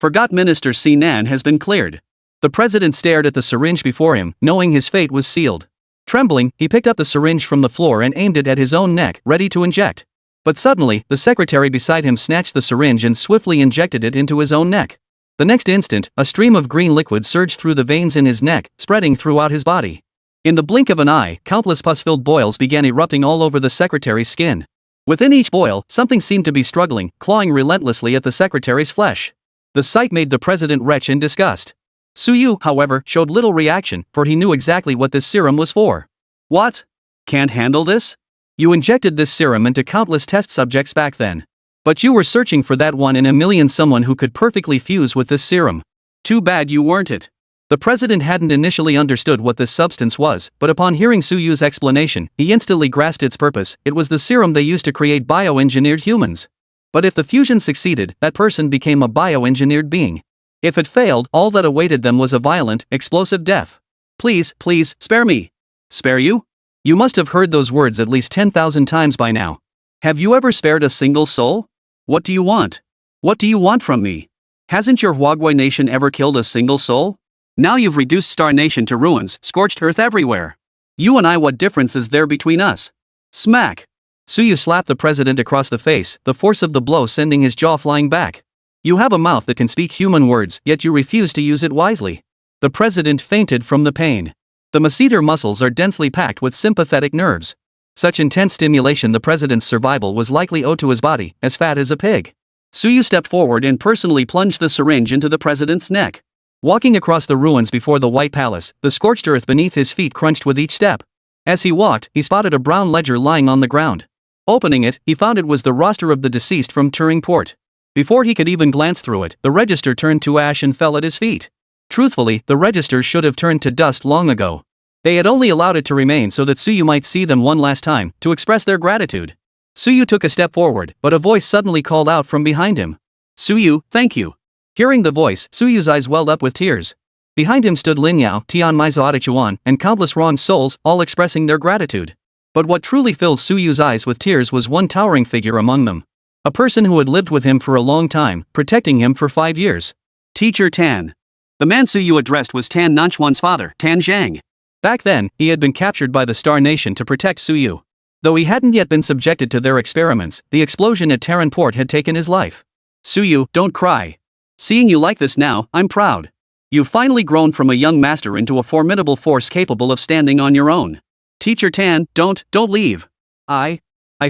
Forgot Minister Sinan has been cleared. The president stared at the syringe before him, knowing his fate was sealed. Trembling, he picked up the syringe from the floor and aimed it at his own neck, ready to inject. But suddenly, the secretary beside him snatched the syringe and swiftly injected it into his own neck. The next instant, a stream of green liquid surged through the veins in his neck, spreading throughout his body. In the blink of an eye, countless pus-filled boils began erupting all over the secretary's skin. Within each boil, something seemed to be struggling, clawing relentlessly at the secretary's flesh. The sight made the president retch in disgust. Suyu, however, showed little reaction, for he knew exactly what this serum was for. What? Can't handle this? You injected this serum into countless test subjects back then. But you were searching for that one in a million someone who could perfectly fuse with this serum. Too bad you weren't it. The president hadn't initially understood what this substance was, but upon hearing Suyu's explanation, he instantly grasped its purpose. It was the serum they used to create bioengineered humans. But if the fusion succeeded, that person became a bioengineered being. If it failed, all that awaited them was a violent, explosive death. Please, please, spare me. Spare you? You must have heard those words at least 10,000 times by now. Have you ever spared a single soul? What do you want? What do you want from me? Hasn't your Huagway nation ever killed a single soul? Now you've reduced Star Nation to ruins, scorched earth everywhere. You and I, what difference is there between us? Smack! Suyu slapped the president across the face, the force of the blow sending his jaw flying back. You have a mouth that can speak human words, yet you refuse to use it wisely. The president fainted from the pain. The masseter muscles are densely packed with sympathetic nerves. Such intense stimulation, the president's survival was likely owed to his body, as fat as a pig. Suyu stepped forward and personally plunged the syringe into the president's neck. Walking across the ruins before the White Palace, the scorched earth beneath his feet crunched with each step. As he walked, he spotted a brown ledger lying on the ground. Opening it, he found it was the roster of the deceased from Turing Port. Before he could even glance through it, the register turned to ash and fell at his feet. Truthfully, the register should have turned to dust long ago. They had only allowed it to remain so that Suyu might see them one last time, to express their gratitude. Suyu took a step forward, but a voice suddenly called out from behind him. Suyu, thank you. Hearing the voice, Suyu's eyes welled up with tears. Behind him stood Lin Yao, Tian Maizo Adichuan, and countless wronged souls, all expressing their gratitude. But what truly filled Suyu's eyes with tears was one towering figure among them. A person who had lived with him for a long time, protecting him for 5 years. Teacher Tan. The man Suyu addressed was Tan Nanchuan's father, Tan Zhang. Back then, he had been captured by the Star Nation to protect Suyu. Though he hadn't yet been subjected to their experiments, the explosion at Terran Port had taken his life. Suyu, don't cry. Seeing you like this now, I'm proud. You've finally grown from a young master into a formidable force capable of standing on your own. Teacher Tan, don't leave. I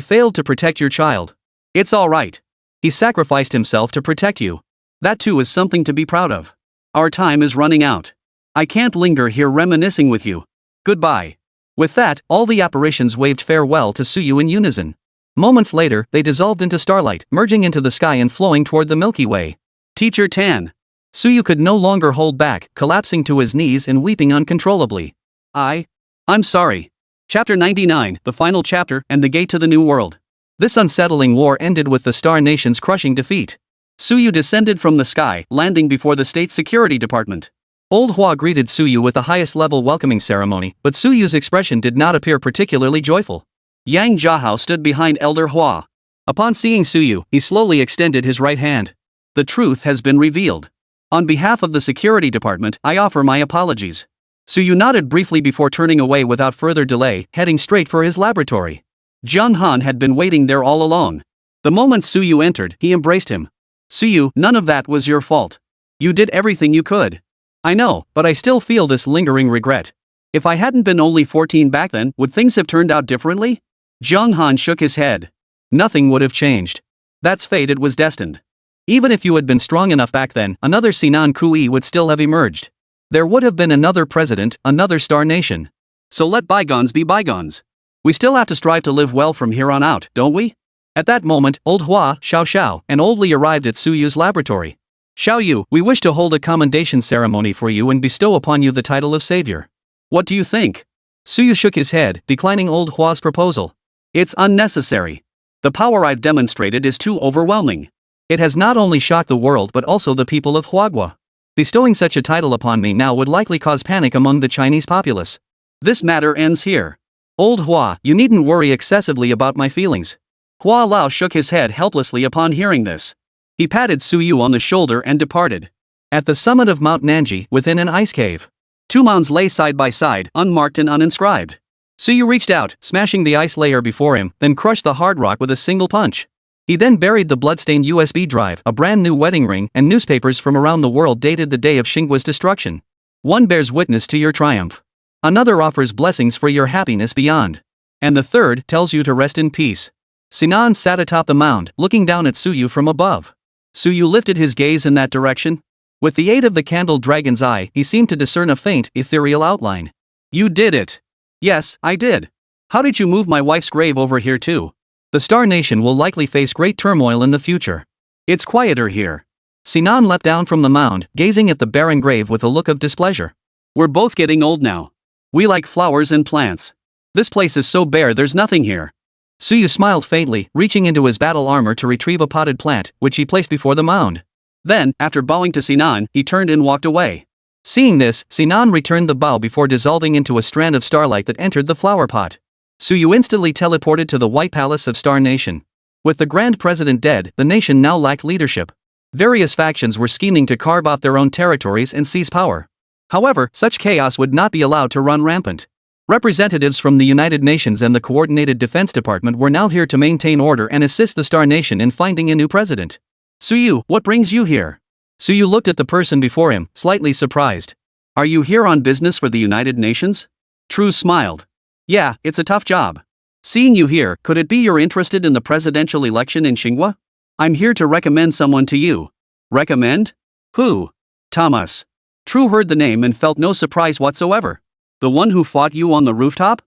failed to protect your child. It's all right. He sacrificed himself to protect you. That too is something to be proud of. Our time is running out. I can't linger here reminiscing with you. Goodbye. With that, all the apparitions waved farewell to Suyu in unison. Moments later, they dissolved into starlight, merging into the sky and flowing toward the Milky Way. Teacher Tan. Suyu could no longer hold back, collapsing to his knees and weeping uncontrollably. I'm sorry. Chapter 99, the final chapter, and the gate to the new world. This unsettling war ended with the Star Nation's crushing defeat. Suyu descended from the sky, landing before the State Security Department. Old Hua greeted Suyu with the highest level welcoming ceremony, but Suyu's expression did not appear particularly joyful. Yang Jiahao stood behind Elder Hua. Upon seeing Suyu, he slowly extended his right hand. The truth has been revealed. On behalf of the Security Department, I offer my apologies. Suyu nodded briefly before turning away without further delay, heading straight for his laboratory. Jiang Han had been waiting there all along. The moment Suyu entered, he embraced him. Suyu, none of that was your fault. You did everything you could. I know, but I still feel this lingering regret. If I hadn't been only 14 back then, would things have turned out differently? Jiang Han shook his head. Nothing would have changed. That's fate, it was destined. Even if you had been strong enough back then, another Sinan Kui would still have emerged. There would have been another president, another Star Nation. So let bygones be bygones. We still have to strive to live well from here on out, don't we? At that moment, Old Hua, Xiao, and Old Li arrived at Suyu's laboratory. Xiao, we wish to hold a commendation ceremony for you and bestow upon you the title of Savior. What do you think? Suyu shook his head, declining Old Hua's proposal. It's unnecessary. The power I've demonstrated is too overwhelming. It has not only shocked the world but also the people of Huagua. Bestowing such a title upon me now would likely cause panic among the Chinese populace. This matter ends here. Old Hua, you needn't worry excessively about my feelings. Hua Lao shook his head helplessly upon hearing this. He patted Suyu on the shoulder and departed. At the summit of Mount Nanji, within an ice cave, 2 mounds lay side by side, unmarked and uninscribed. Suyu reached out, smashing the ice layer before him, then crushed the hard rock with a single punch. He then buried the bloodstained USB drive, a brand new wedding ring, and newspapers from around the world dated the day of Xinggua's destruction. One bears witness to your triumph. Another offers blessings for your happiness beyond. And the third tells you to rest in peace. Sinan sat atop the mound, looking down at Suyu from above. Suyu lifted his gaze in that direction. With the aid of the candle dragon's eye, he seemed to discern a faint, ethereal outline. You did it. Yes, I did. How did you move my wife's grave over here too? The Star Nation will likely face great turmoil in the future. It's quieter here. Sinan leapt down from the mound, gazing at the barren grave with a look of displeasure. We're both getting old now. We like flowers and plants. This place is so bare there's nothing here. Suyu smiled faintly, reaching into his battle armor to retrieve a potted plant, which he placed before the mound. Then, after bowing to Sinan, he turned and walked away. Seeing this, Sinan returned the bow before dissolving into a strand of starlight that entered the flower pot. Suyu instantly teleported to the White Palace of Star Nation. With the Grand President dead, the nation now lacked leadership. Various factions were scheming to carve out their own territories and seize power. However, such chaos would not be allowed to run rampant. Representatives from the United Nations and the Coordinated Defense Department were now here to maintain order and assist the Star Nation in finding a new president. Suyu, what brings you here? Suyu looked at the person before him, slightly surprised. Are you here on business for the United Nations? True smiled. Yeah, it's a tough job. Seeing you here, could it be you're interested in the presidential election in Xinhua? I'm here to recommend someone to you. Recommend? Who? Thomas. True heard the name and felt no surprise whatsoever. The one who fought you on the rooftop?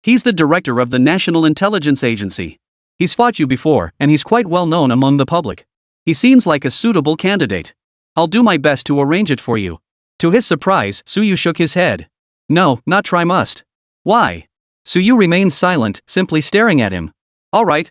He's the director of the National Intelligence Agency. He's fought you before, and he's quite well known among the public. He seems like a suitable candidate. I'll do my best to arrange it for you. To his surprise, Suyu shook his head. No, not try must. Why? Suyu remained silent, simply staring at him. All right.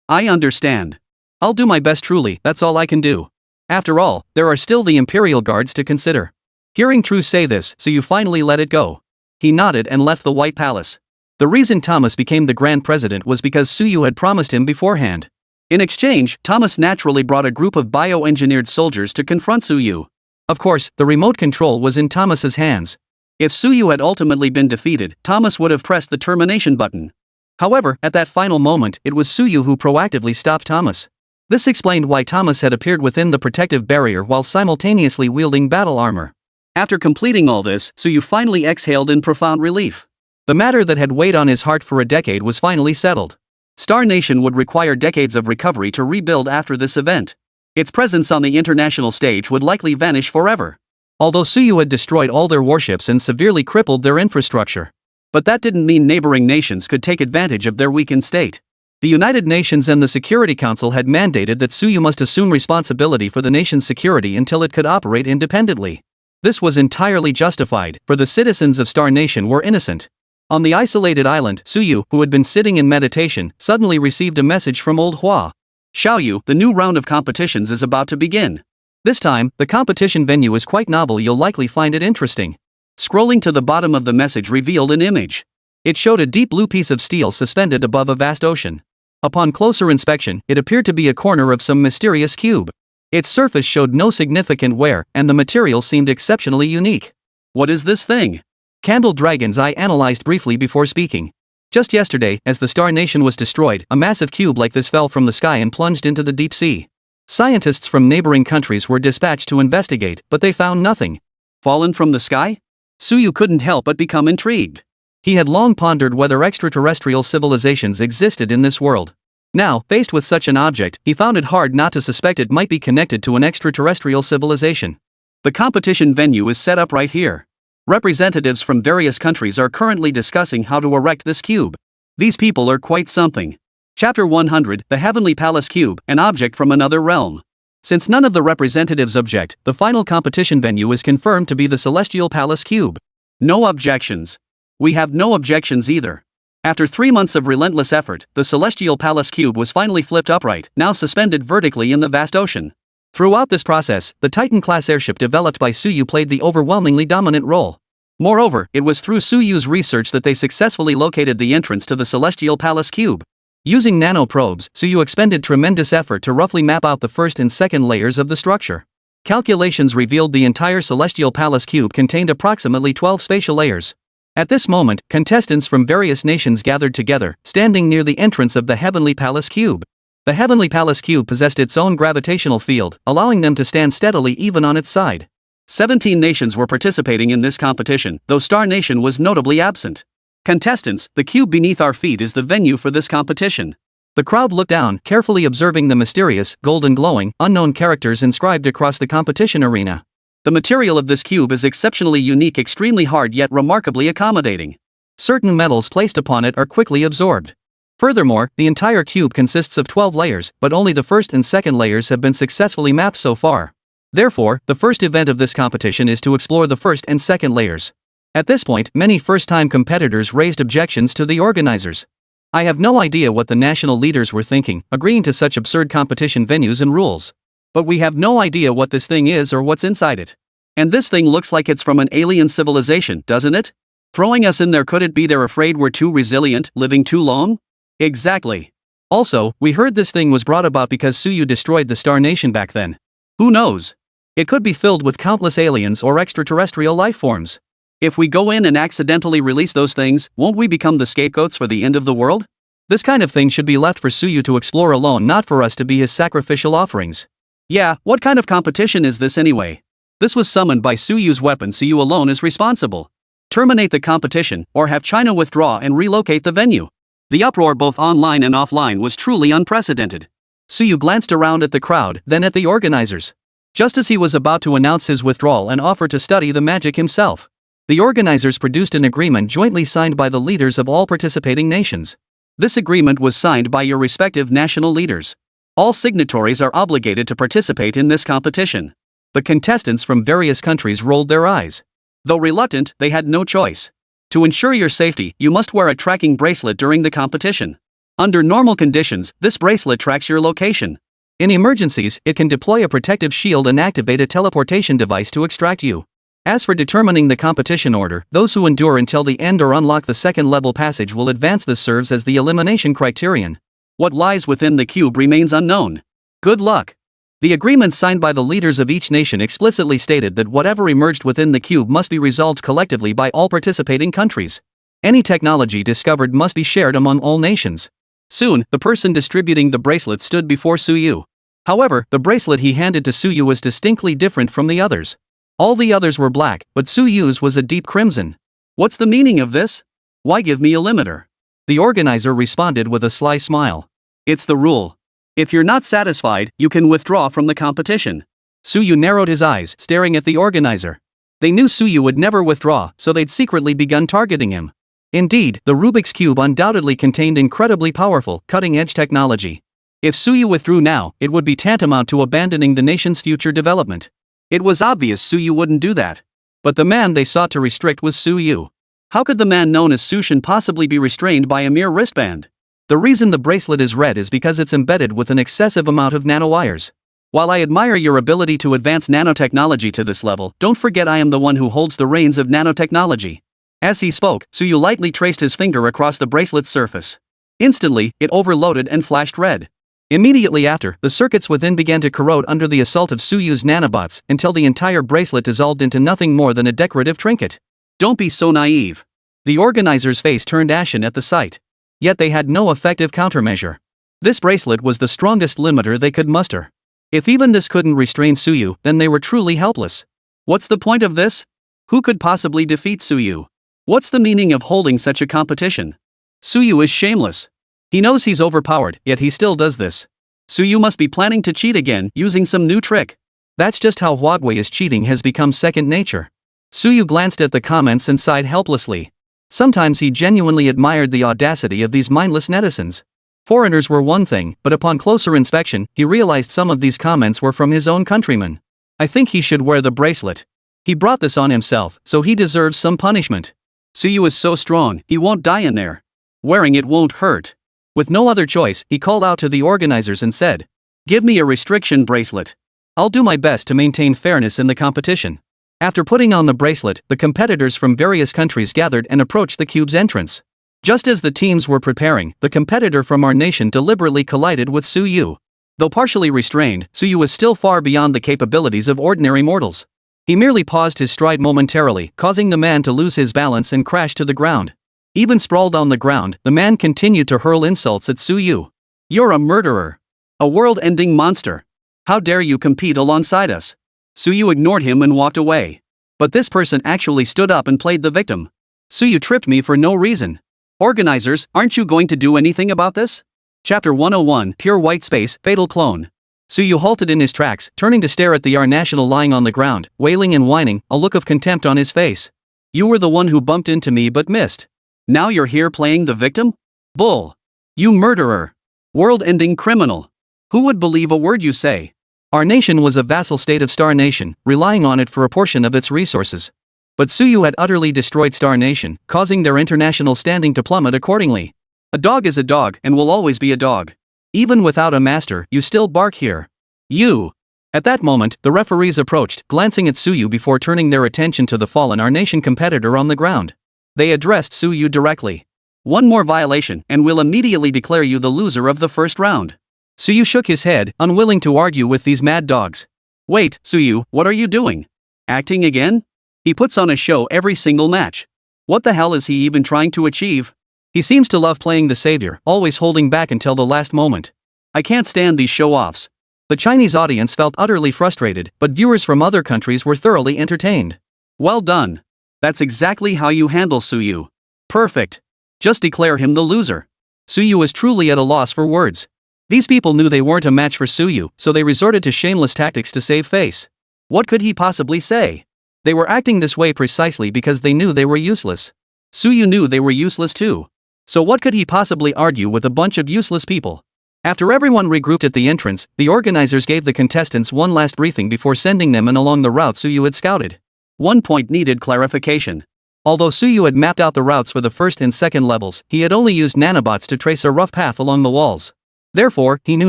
I understand. I'll do my best truly, that's all I can do. After all, there are still the Imperial Guards to consider. Hearing True say this, Suyu finally let it go. He nodded and left the White Palace. The reason Thomas became the Grand President was because Suyu had promised him beforehand. In exchange, Thomas naturally brought a group of bioengineered soldiers to confront Suyu. Of course, the remote control was in Thomas's hands. If Suyu had ultimately been defeated, Thomas would have pressed the termination button. However, at that final moment, it was Suyu who proactively stopped Thomas. This explained why Thomas had appeared within the protective barrier while simultaneously wielding battle armor. After completing all this, Suyu finally exhaled in profound relief. The matter that had weighed on his heart for a decade was finally settled. Star Nation would require decades of recovery to rebuild after this event. Its presence on the international stage would likely vanish forever. Although Suyu had destroyed all their warships and severely crippled their infrastructure. But that didn't mean neighboring nations could take advantage of their weakened state. The United Nations and the Security Council had mandated that Suyu must assume responsibility for the nation's security until it could operate independently. This was entirely justified, for the citizens of Star Nation were innocent. On the isolated island, Suyu, who had been sitting in meditation, suddenly received a message from Old Hua. Xiaoyu, the new round of competitions is about to begin. This time, the competition venue is quite novel, you'll likely find it interesting. Scrolling to the bottom of the message revealed an image. It showed a deep blue piece of steel suspended above a vast ocean. Upon closer inspection, it appeared to be a corner of some mysterious cube. Its surface showed no significant wear, and the material seemed exceptionally unique. What is this thing? Candle Dragon's Eye analyzed briefly before speaking. Just yesterday, as the Star Nation was destroyed, a massive cube like this fell from the sky and plunged into the deep sea. Scientists from neighboring countries were dispatched to investigate, but they found nothing. Fallen from the sky? Suyu couldn't help but become intrigued. He had long pondered whether extraterrestrial civilizations existed in this world. Now, faced with such an object, he found it hard not to suspect it might be connected to an extraterrestrial civilization. The competition venue is set up right here. Representatives from various countries are currently discussing how to erect this cube. These people are quite something. Chapter 100, The Heavenly Palace Cube, an object from another realm. Since none of the representatives object, the final competition venue is confirmed to be the Celestial Palace Cube. No objections. We have no objections either. After 3 months of relentless effort, the Celestial Palace Cube was finally flipped upright, now suspended vertically in the vast ocean. Throughout this process, the Titan-class airship developed by Suyu played the overwhelmingly dominant role. Moreover, it was through Suyu's research that they successfully located the entrance to the Celestial Palace Cube. Using nanoprobes, Suyu expended tremendous effort to roughly map out the first and second layers of the structure. Calculations revealed the entire Celestial Palace Cube contained approximately 12 spatial layers. At this moment, contestants from various nations gathered together, standing near the entrance of the Heavenly Palace Cube. The Heavenly Palace Cube possessed its own gravitational field, allowing them to stand steadily even on its side. 17 nations were participating in this competition, though Star Nation was notably absent. Contestants, the cube beneath our feet is the venue for this competition. The crowd looked down, carefully observing the mysterious, golden glowing, unknown characters inscribed across the competition arena. The material of this cube is exceptionally unique, extremely hard yet remarkably accommodating. Certain metals placed upon it are quickly absorbed. Furthermore, the entire cube consists of 12 layers, but only the first and second layers have been successfully mapped so far. Therefore, the first event of this competition is to explore the first and second layers. At this point, many first-time competitors raised objections to the organizers. I have no idea what the national leaders were thinking, agreeing to such absurd competition venues and rules. But we have no idea what this thing is or what's inside it. And this thing looks like it's from an alien civilization, doesn't it? Throwing us in there, could it be they're afraid we're too resilient, living too long? Exactly. Also, we heard this thing was brought about because Suyu destroyed the Star Nation back then. Who knows? It could be filled with countless aliens or extraterrestrial life forms. If we go in and accidentally release those things, won't we become the scapegoats for the end of the world? This kind of thing should be left for Suyu to explore alone, not for us to be his sacrificial offerings. Yeah, what kind of competition is this anyway? This was summoned by Suyu's weapon. Suyu alone is responsible. Terminate the competition, or have China withdraw and relocate the venue. The uproar both online and offline was truly unprecedented. Suyu glanced around at the crowd, then at the organizers. Just as he was about to announce his withdrawal and offer to study the magic himself, the organizers produced an agreement jointly signed by the leaders of all participating nations. This agreement was signed by your respective national leaders. All signatories are obligated to participate in this competition. The contestants from various countries rolled their eyes. Though reluctant, they had no choice. To ensure your safety, you must wear a tracking bracelet during the competition. Under normal conditions, this bracelet tracks your location. In emergencies, it can deploy a protective shield and activate a teleportation device to extract you. As for determining the competition order, those who endure until the end or unlock the second level passage will advance. This serves as the elimination criterion. What lies within the cube remains unknown. Good luck. The agreement signed by the leaders of each nation explicitly stated that whatever emerged within the cube must be resolved collectively by all participating countries. Any technology discovered must be shared among all nations. Soon, the person distributing the bracelet stood before Suyu. However, the bracelet he handed to Suyu was distinctly different from the others. All the others were black, but Suyu's was a deep crimson. What's the meaning of this? Why give me a limiter? The organizer responded with a sly smile. It's the rule. If you're not satisfied, you can withdraw from the competition. Suyu narrowed his eyes, staring at the organizer. They knew Suyu would never withdraw, so they'd secretly begun targeting him. Indeed, the Rubik's Cube undoubtedly contained incredibly powerful, cutting-edge technology. If Suyu withdrew now, it would be tantamount to abandoning the nation's future development. It was obvious Suyu wouldn't do that. But the man they sought to restrict was Suyu. How could the man known as Sushin possibly be restrained by a mere wristband? The reason the bracelet is red is because it's embedded with an excessive amount of nanowires. While I admire your ability to advance nanotechnology to this level, don't forget I am the one who holds the reins of nanotechnology. As he spoke, Suyu lightly traced his finger across the bracelet's surface. Instantly, it overloaded and flashed red. Immediately after, the circuits within began to corrode under the assault of Suyu's nanobots, until the entire bracelet dissolved into nothing more than a decorative trinket. Don't be so naive. The organizer's face turned ashen at the sight. Yet they had no effective countermeasure. This bracelet was the strongest limiter they could muster. If even this couldn't restrain Suyu, then they were truly helpless. What's the point of this? Who could possibly defeat Suyu? What's the meaning of holding such a competition? Suyu is shameless. He knows he's overpowered, yet he still does this. Suyu must be planning to cheat again, using some new trick. That's just how Huawei's cheating has become second nature. Suyu glanced at the comments and sighed helplessly. Sometimes he genuinely admired the audacity of these mindless netizens. Foreigners were one thing, but upon closer inspection, he realized some of these comments were from his own countrymen. I think he should wear the bracelet. He brought this on himself, so he deserves some punishment. Suyu is so strong, he won't die in there. Wearing it won't hurt. With no other choice, he called out to the organizers and said, "Give me a restriction bracelet. I'll do my best to maintain fairness in the competition." After putting on the bracelet, the competitors from various countries gathered and approached the cube's entrance. Just as the teams were preparing, the competitor from our nation deliberately collided with Suyu. Though partially restrained, Suyu was still far beyond the capabilities of ordinary mortals. He merely paused his stride momentarily, causing the man to lose his balance and crash to the ground. Even sprawled on the ground, the man continued to hurl insults at Suyu. "You're a murderer. A world-ending monster. How dare you compete alongside us?" Suyu ignored him and walked away. But this person actually stood up and played the victim. "Suyu tripped me for no reason. Organizers, aren't you going to do anything about this?" Chapter 101, Pure White Space, Fatal Clone. Suyu halted in his tracks, turning to stare at the R National lying on the ground, wailing and whining, a look of contempt on his face. "You were the one who bumped into me but missed. Now you're here playing the victim? Bull. You murderer. World-ending criminal. Who would believe a word you say? Our nation was a vassal state of Star Nation, relying on it for a portion of its resources. But Suyu had utterly destroyed Star Nation, causing their international standing to plummet accordingly. A dog is a dog and will always be a dog. Even without a master, you still bark here. You. At that moment, the referees approached, glancing at Suyu before turning their attention to the fallen Our Nation competitor on the ground. They addressed Suyu directly. One more violation and we'll immediately declare you the loser of the first round. Suyu shook his head, unwilling to argue with these mad dogs. Wait, Suyu, what are you doing? Acting again? He puts on a show every single match. What the hell is he even trying to achieve? He seems to love playing the savior, always holding back until the last moment. I can't stand these show-offs. The Chinese audience felt utterly frustrated, but viewers from other countries were thoroughly entertained. Well done. That's exactly how you handle Suyu. Perfect. Just declare him the loser. Suyu was truly at a loss for words. These people knew they weren't a match for Suyu, so they resorted to shameless tactics to save face. What could he possibly say? They were acting this way precisely because they knew they were useless. Suyu knew they were useless too. So what could he possibly argue with a bunch of useless people? After everyone regrouped at the entrance, the organizers gave the contestants one last briefing before sending them in along the route Suyu had scouted. One point needed clarification. Although Suyu had mapped out the routes for the first and second levels, he had only used nanobots to trace a rough path along the walls. Therefore, he knew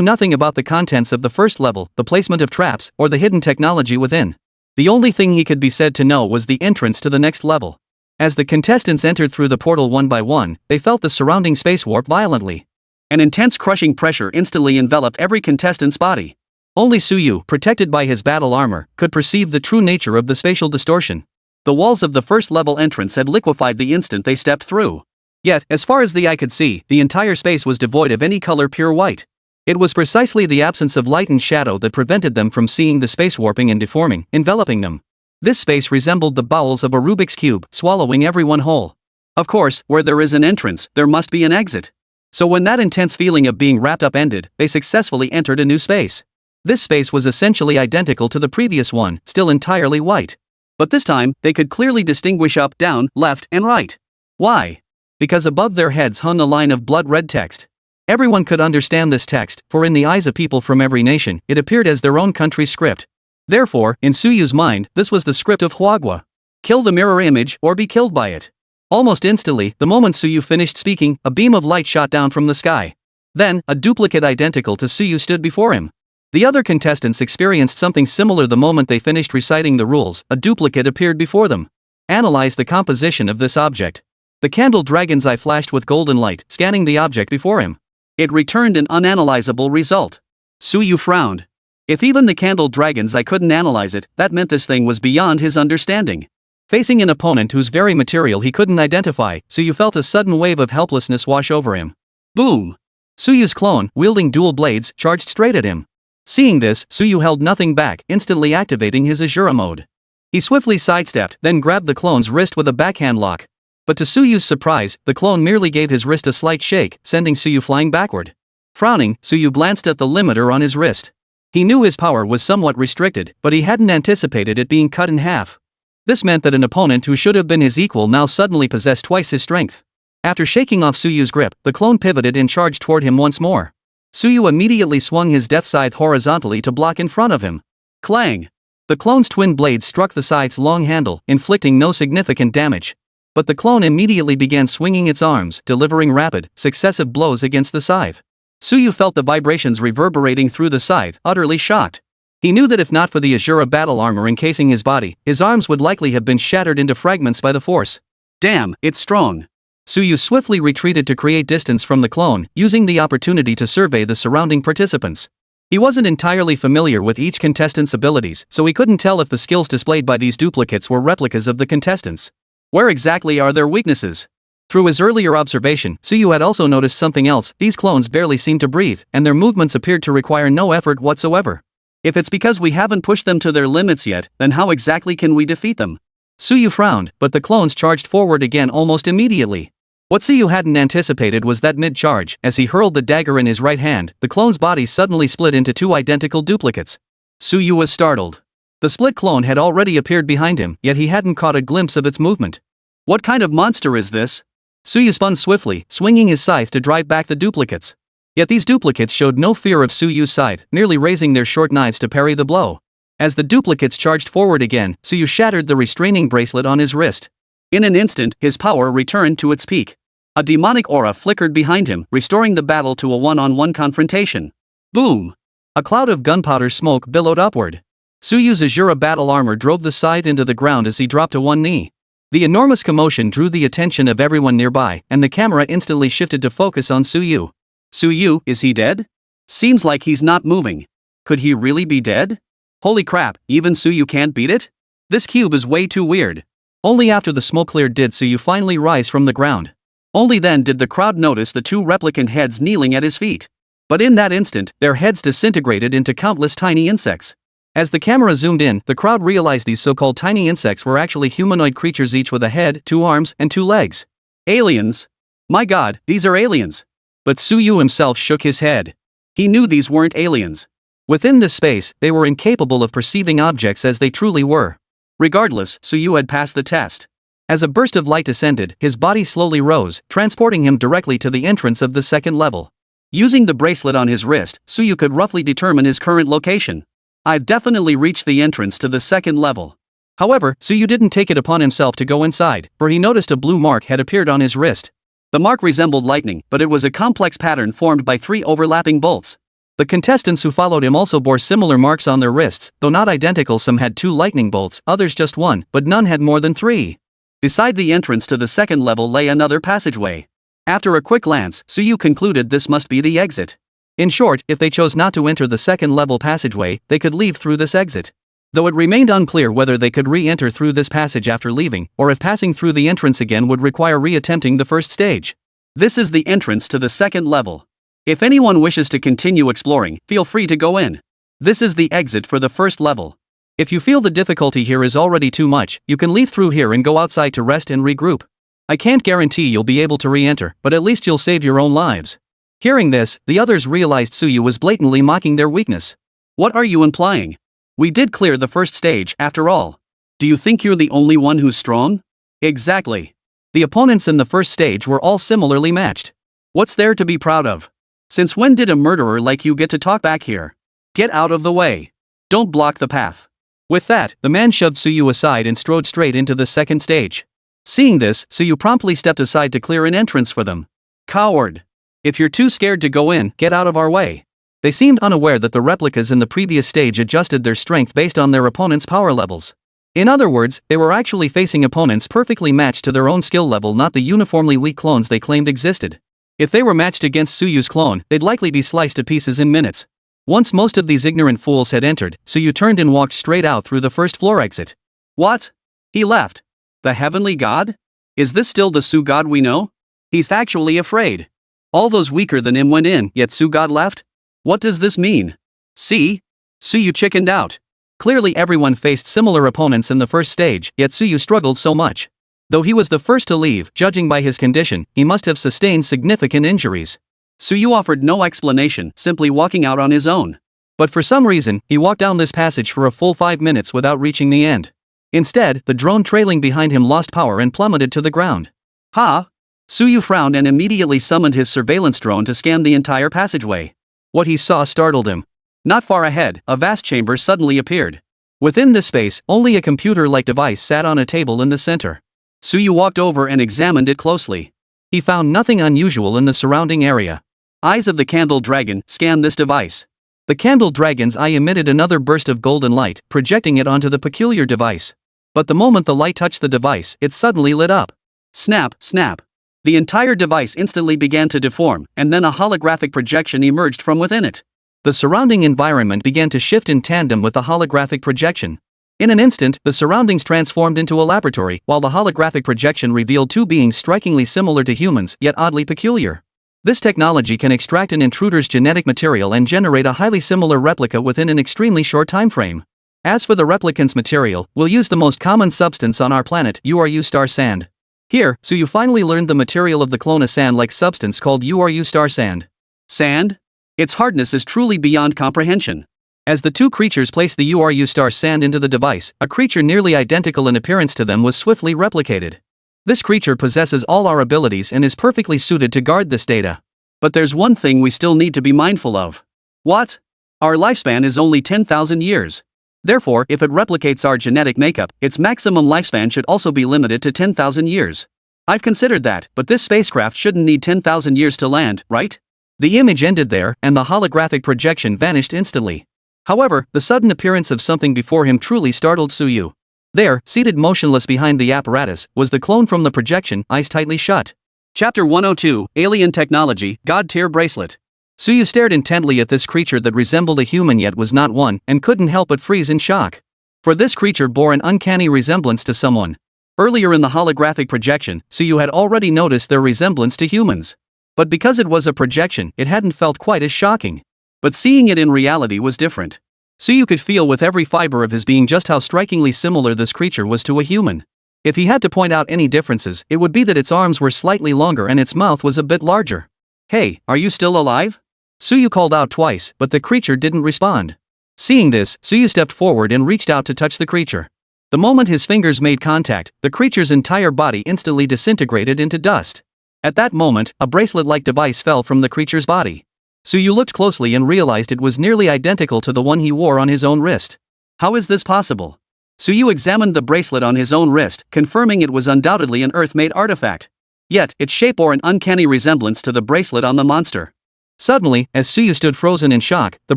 nothing about the contents of the first level, the placement of traps, or the hidden technology within. The only thing he could be said to know was the entrance to the next level. As the contestants entered through the portal one by one, they felt the surrounding space warp violently. An intense crushing pressure instantly enveloped every contestant's body. Only Suyu, protected by his battle armor, could perceive the true nature of the spatial distortion. The walls of the first level entrance had liquefied the instant they stepped through. Yet, as far as the eye could see, the entire space was devoid of any color, pure white. It was precisely the absence of light and shadow that prevented them from seeing the space warping and deforming, enveloping them. This space resembled the bowels of a Rubik's Cube, swallowing everyone whole. Of course, where there is an entrance, there must be an exit. So when that intense feeling of being wrapped up ended, they successfully entered a new space. This space was essentially identical to the previous one, still entirely white. But this time, they could clearly distinguish up, down, left, and right. Why? Because above their heads hung a line of blood-red text. Everyone could understand this text, for in the eyes of people from every nation, it appeared as their own country's script. Therefore, in Suyu's mind, this was the script of Huagua. Kill the mirror image or be killed by it. Almost instantly, the moment Suyu finished speaking, a beam of light shot down from the sky. Then, a duplicate identical to Suyu stood before him. The other contestants experienced something similar the moment they finished reciting the rules. A duplicate appeared before them. Analyze the composition of this object. The candle dragon's eye flashed with golden light, scanning the object before him. It returned an unanalyzable result. Suyu frowned. If even the candle dragon's eye couldn't analyze it, that meant this thing was beyond his understanding. Facing an opponent whose very material he couldn't identify, Suyu felt a sudden wave of helplessness wash over him. Boom! Suyu's clone, wielding dual blades, charged straight at him. Seeing this, Suyu held nothing back, instantly activating his Azura mode. He swiftly sidestepped, then grabbed the clone's wrist with a backhand lock. But to Suyu's surprise, the clone merely gave his wrist a slight shake, sending Suyu flying backward. Frowning, Suyu glanced at the limiter on his wrist. He knew his power was somewhat restricted, but he hadn't anticipated it being cut in half. This meant that an opponent who should have been his equal now suddenly possessed twice his strength. After shaking off Suyu's grip, the clone pivoted and charged toward him once more. Suyu immediately swung his death scythe horizontally to block in front of him. Clang! The clone's twin blades struck the scythe's long handle, inflicting no significant damage. But the clone immediately began swinging its arms, delivering rapid, successive blows against the scythe. Suyu felt the vibrations reverberating through the scythe, utterly shocked. He knew that if not for the Azura battle armor encasing his body, his arms would likely have been shattered into fragments by the force. Damn, it's strong. Suyu swiftly retreated to create distance from the clone, using the opportunity to survey the surrounding participants. He wasn't entirely familiar with each contestant's abilities, so he couldn't tell if the skills displayed by these duplicates were replicas of the contestants. Where exactly are their weaknesses? Through his earlier observation, Suyu had also noticed something else. These clones barely seemed to breathe, and their movements appeared to require no effort whatsoever. If it's because we haven't pushed them to their limits yet, then how exactly can we defeat them? Suyu frowned, but the clones charged forward again almost immediately. What Suyu hadn't anticipated was that mid-charge, as he hurled the dagger in his right hand, the clone's body suddenly split into two identical duplicates. Suyu was startled. The split clone had already appeared behind him, yet he hadn't caught a glimpse of its movement. What kind of monster is this? Suyu spun swiftly, swinging his scythe to drive back the duplicates. Yet these duplicates showed no fear of Suyu's scythe, merely raising their short knives to parry the blow. As the duplicates charged forward again, Suyu shattered the restraining bracelet on his wrist. In an instant, his power returned to its peak. A demonic aura flickered behind him, restoring the battle to a one-on-one confrontation. Boom! A cloud of gunpowder smoke billowed upward. Suyu's Azura battle armor drove the scythe into the ground as he dropped to one knee. The enormous commotion drew the attention of everyone nearby, and the camera instantly shifted to focus on Suyu. Suyu, is he dead? Seems like he's not moving. Could he really be dead? Holy crap, even Suyu can't beat it? This cube is way too weird. Only after the smoke cleared did Suyu finally rise from the ground. Only then did the crowd notice the two replicant heads kneeling at his feet. But in that instant, their heads disintegrated into countless tiny insects. As the camera zoomed in, the crowd realized these so-called tiny insects were actually humanoid creatures, each with a head, 2 arms, and 2 legs. Aliens! My god, these are aliens! But Suyu himself shook his head. He knew these weren't aliens. Within this space, they were incapable of perceiving objects as they truly were. Regardless, Suyu had passed the test. As a burst of light descended, his body slowly rose, transporting him directly to the entrance of the second level. Using the bracelet on his wrist, Suyu could roughly determine his current location. I've definitely reached the entrance to the second level. However, Suyu didn't take it upon himself to go inside, for he noticed a blue mark had appeared on his wrist. The mark resembled lightning, but it was a complex pattern formed by 3 overlapping bolts. The contestants who followed him also bore similar marks on their wrists, though not identical. Some had 2 lightning bolts, others just 1, but none had more than 3. Beside the entrance to the second level lay another passageway. After a quick glance, Suyu concluded this must be the exit. In short, if they chose not to enter the second level passageway, they could leave through this exit. Though it remained unclear whether they could re-enter through this passage after leaving, or if passing through the entrance again would require re-attempting the first stage. This is the entrance to the second level. If anyone wishes to continue exploring, feel free to go in. This is the exit for the first level. If you feel the difficulty here is already too much, you can leave through here and go outside to rest and regroup. I can't guarantee you'll be able to re-enter, but at least you'll save your own lives. Hearing this, the others realized Suyu was blatantly mocking their weakness. What are you implying? We did clear the first stage, after all. Do you think you're the only one who's strong? Exactly. The opponents in the first stage were all similarly matched. What's there to be proud of? Since when did a murderer like you get to talk back here? Get out of the way. Don't block the path. With that, the man shoved Suyu aside and strode straight into the second stage. Seeing this, Suyu promptly stepped aside to clear an entrance for them. Coward. If you're too scared to go in, get out of our way. They seemed unaware that the replicas in the previous stage adjusted their strength based on their opponent's power levels. In other words, they were actually facing opponents perfectly matched to their own skill level, not the uniformly weak clones they claimed existed. If they were matched against Suyu's clone, they'd likely be sliced to pieces in minutes. Once most of these ignorant fools had entered, Suyu turned and walked straight out through the first floor exit. What? He left. The heavenly god? Is this still the Su god we know? He's actually afraid. All those weaker than him went in, yet Su god left? What does this mean? See? Suyu chickened out. Clearly everyone faced similar opponents in the first stage, yet Suyu struggled so much. Though he was the first to leave, judging by his condition, he must have sustained significant injuries. Suyu offered no explanation, simply walking out on his own. But for some reason, he walked down this passage for a full 5 minutes without reaching the end. Instead, the drone trailing behind him lost power and plummeted to the ground. Ha! Suyu frowned and immediately summoned his surveillance drone to scan the entire passageway. What he saw startled him. Not far ahead, a vast chamber suddenly appeared. Within this space, only a computer-like device sat on a table in the center. Suyu walked over and examined it closely. He found nothing unusual in the surrounding area. Eyes of the candle dragon scanned this device. The candle dragon's eye emitted another burst of golden light, projecting it onto the peculiar device. But the moment the light touched the device, it suddenly lit up. Snap, snap. The entire device instantly began to deform, and then a holographic projection emerged from within it. The surrounding environment began to shift in tandem with the holographic projection. In an instant, the surroundings transformed into a laboratory, while the holographic projection revealed 2 beings strikingly similar to humans, yet oddly peculiar. This technology can extract an intruder's genetic material and generate a highly similar replica within an extremely short time frame. As for the replicant's material, we'll use the most common substance on our planet, URU star sand. Here, Suyu finally learned the material of the clone, a sand-like substance called URU star sand. Sand? Its hardness is truly beyond comprehension. As the 2 creatures placed the URU star sand into the device, a creature nearly identical in appearance to them was swiftly replicated. This creature possesses all our abilities and is perfectly suited to guard this data. But there's one thing we still need to be mindful of. What? Our lifespan is only 10,000 years. Therefore, if it replicates our genetic makeup, its maximum lifespan should also be limited to 10,000 years. I've considered that, but this spacecraft shouldn't need 10,000 years to land, right? The image ended there, and the holographic projection vanished instantly. However, the sudden appearance of something before him truly startled Suyu. There, seated motionless behind the apparatus, was the clone from the projection, eyes tightly shut. Chapter 102, Alien Technology, God-Tier Bracelet. Suyu stared intently at this creature that resembled a human yet was not one, and couldn't help but freeze in shock. For this creature bore an uncanny resemblance to someone. Earlier in the holographic projection, Suyu had already noticed their resemblance to humans. But because it was a projection, it hadn't felt quite as shocking. But seeing it in reality was different. Suyu could feel with every fiber of his being just how strikingly similar this creature was to a human. If he had to point out any differences, it would be that its arms were slightly longer and its mouth was a bit larger. "Hey, are you still alive?" Suyu called out twice, but the creature didn't respond. Seeing this, Suyu stepped forward and reached out to touch the creature. The moment his fingers made contact, the creature's entire body instantly disintegrated into dust. At that moment, a bracelet-like device fell from the creature's body. Suyu looked closely and realized it was nearly identical to the one he wore on his own wrist. How is this possible? Suyu examined the bracelet on his own wrist, confirming it was undoubtedly an Earth-made artifact. Yet, its shape bore an uncanny resemblance to the bracelet on the monster. Suddenly, as Suyu stood frozen in shock, the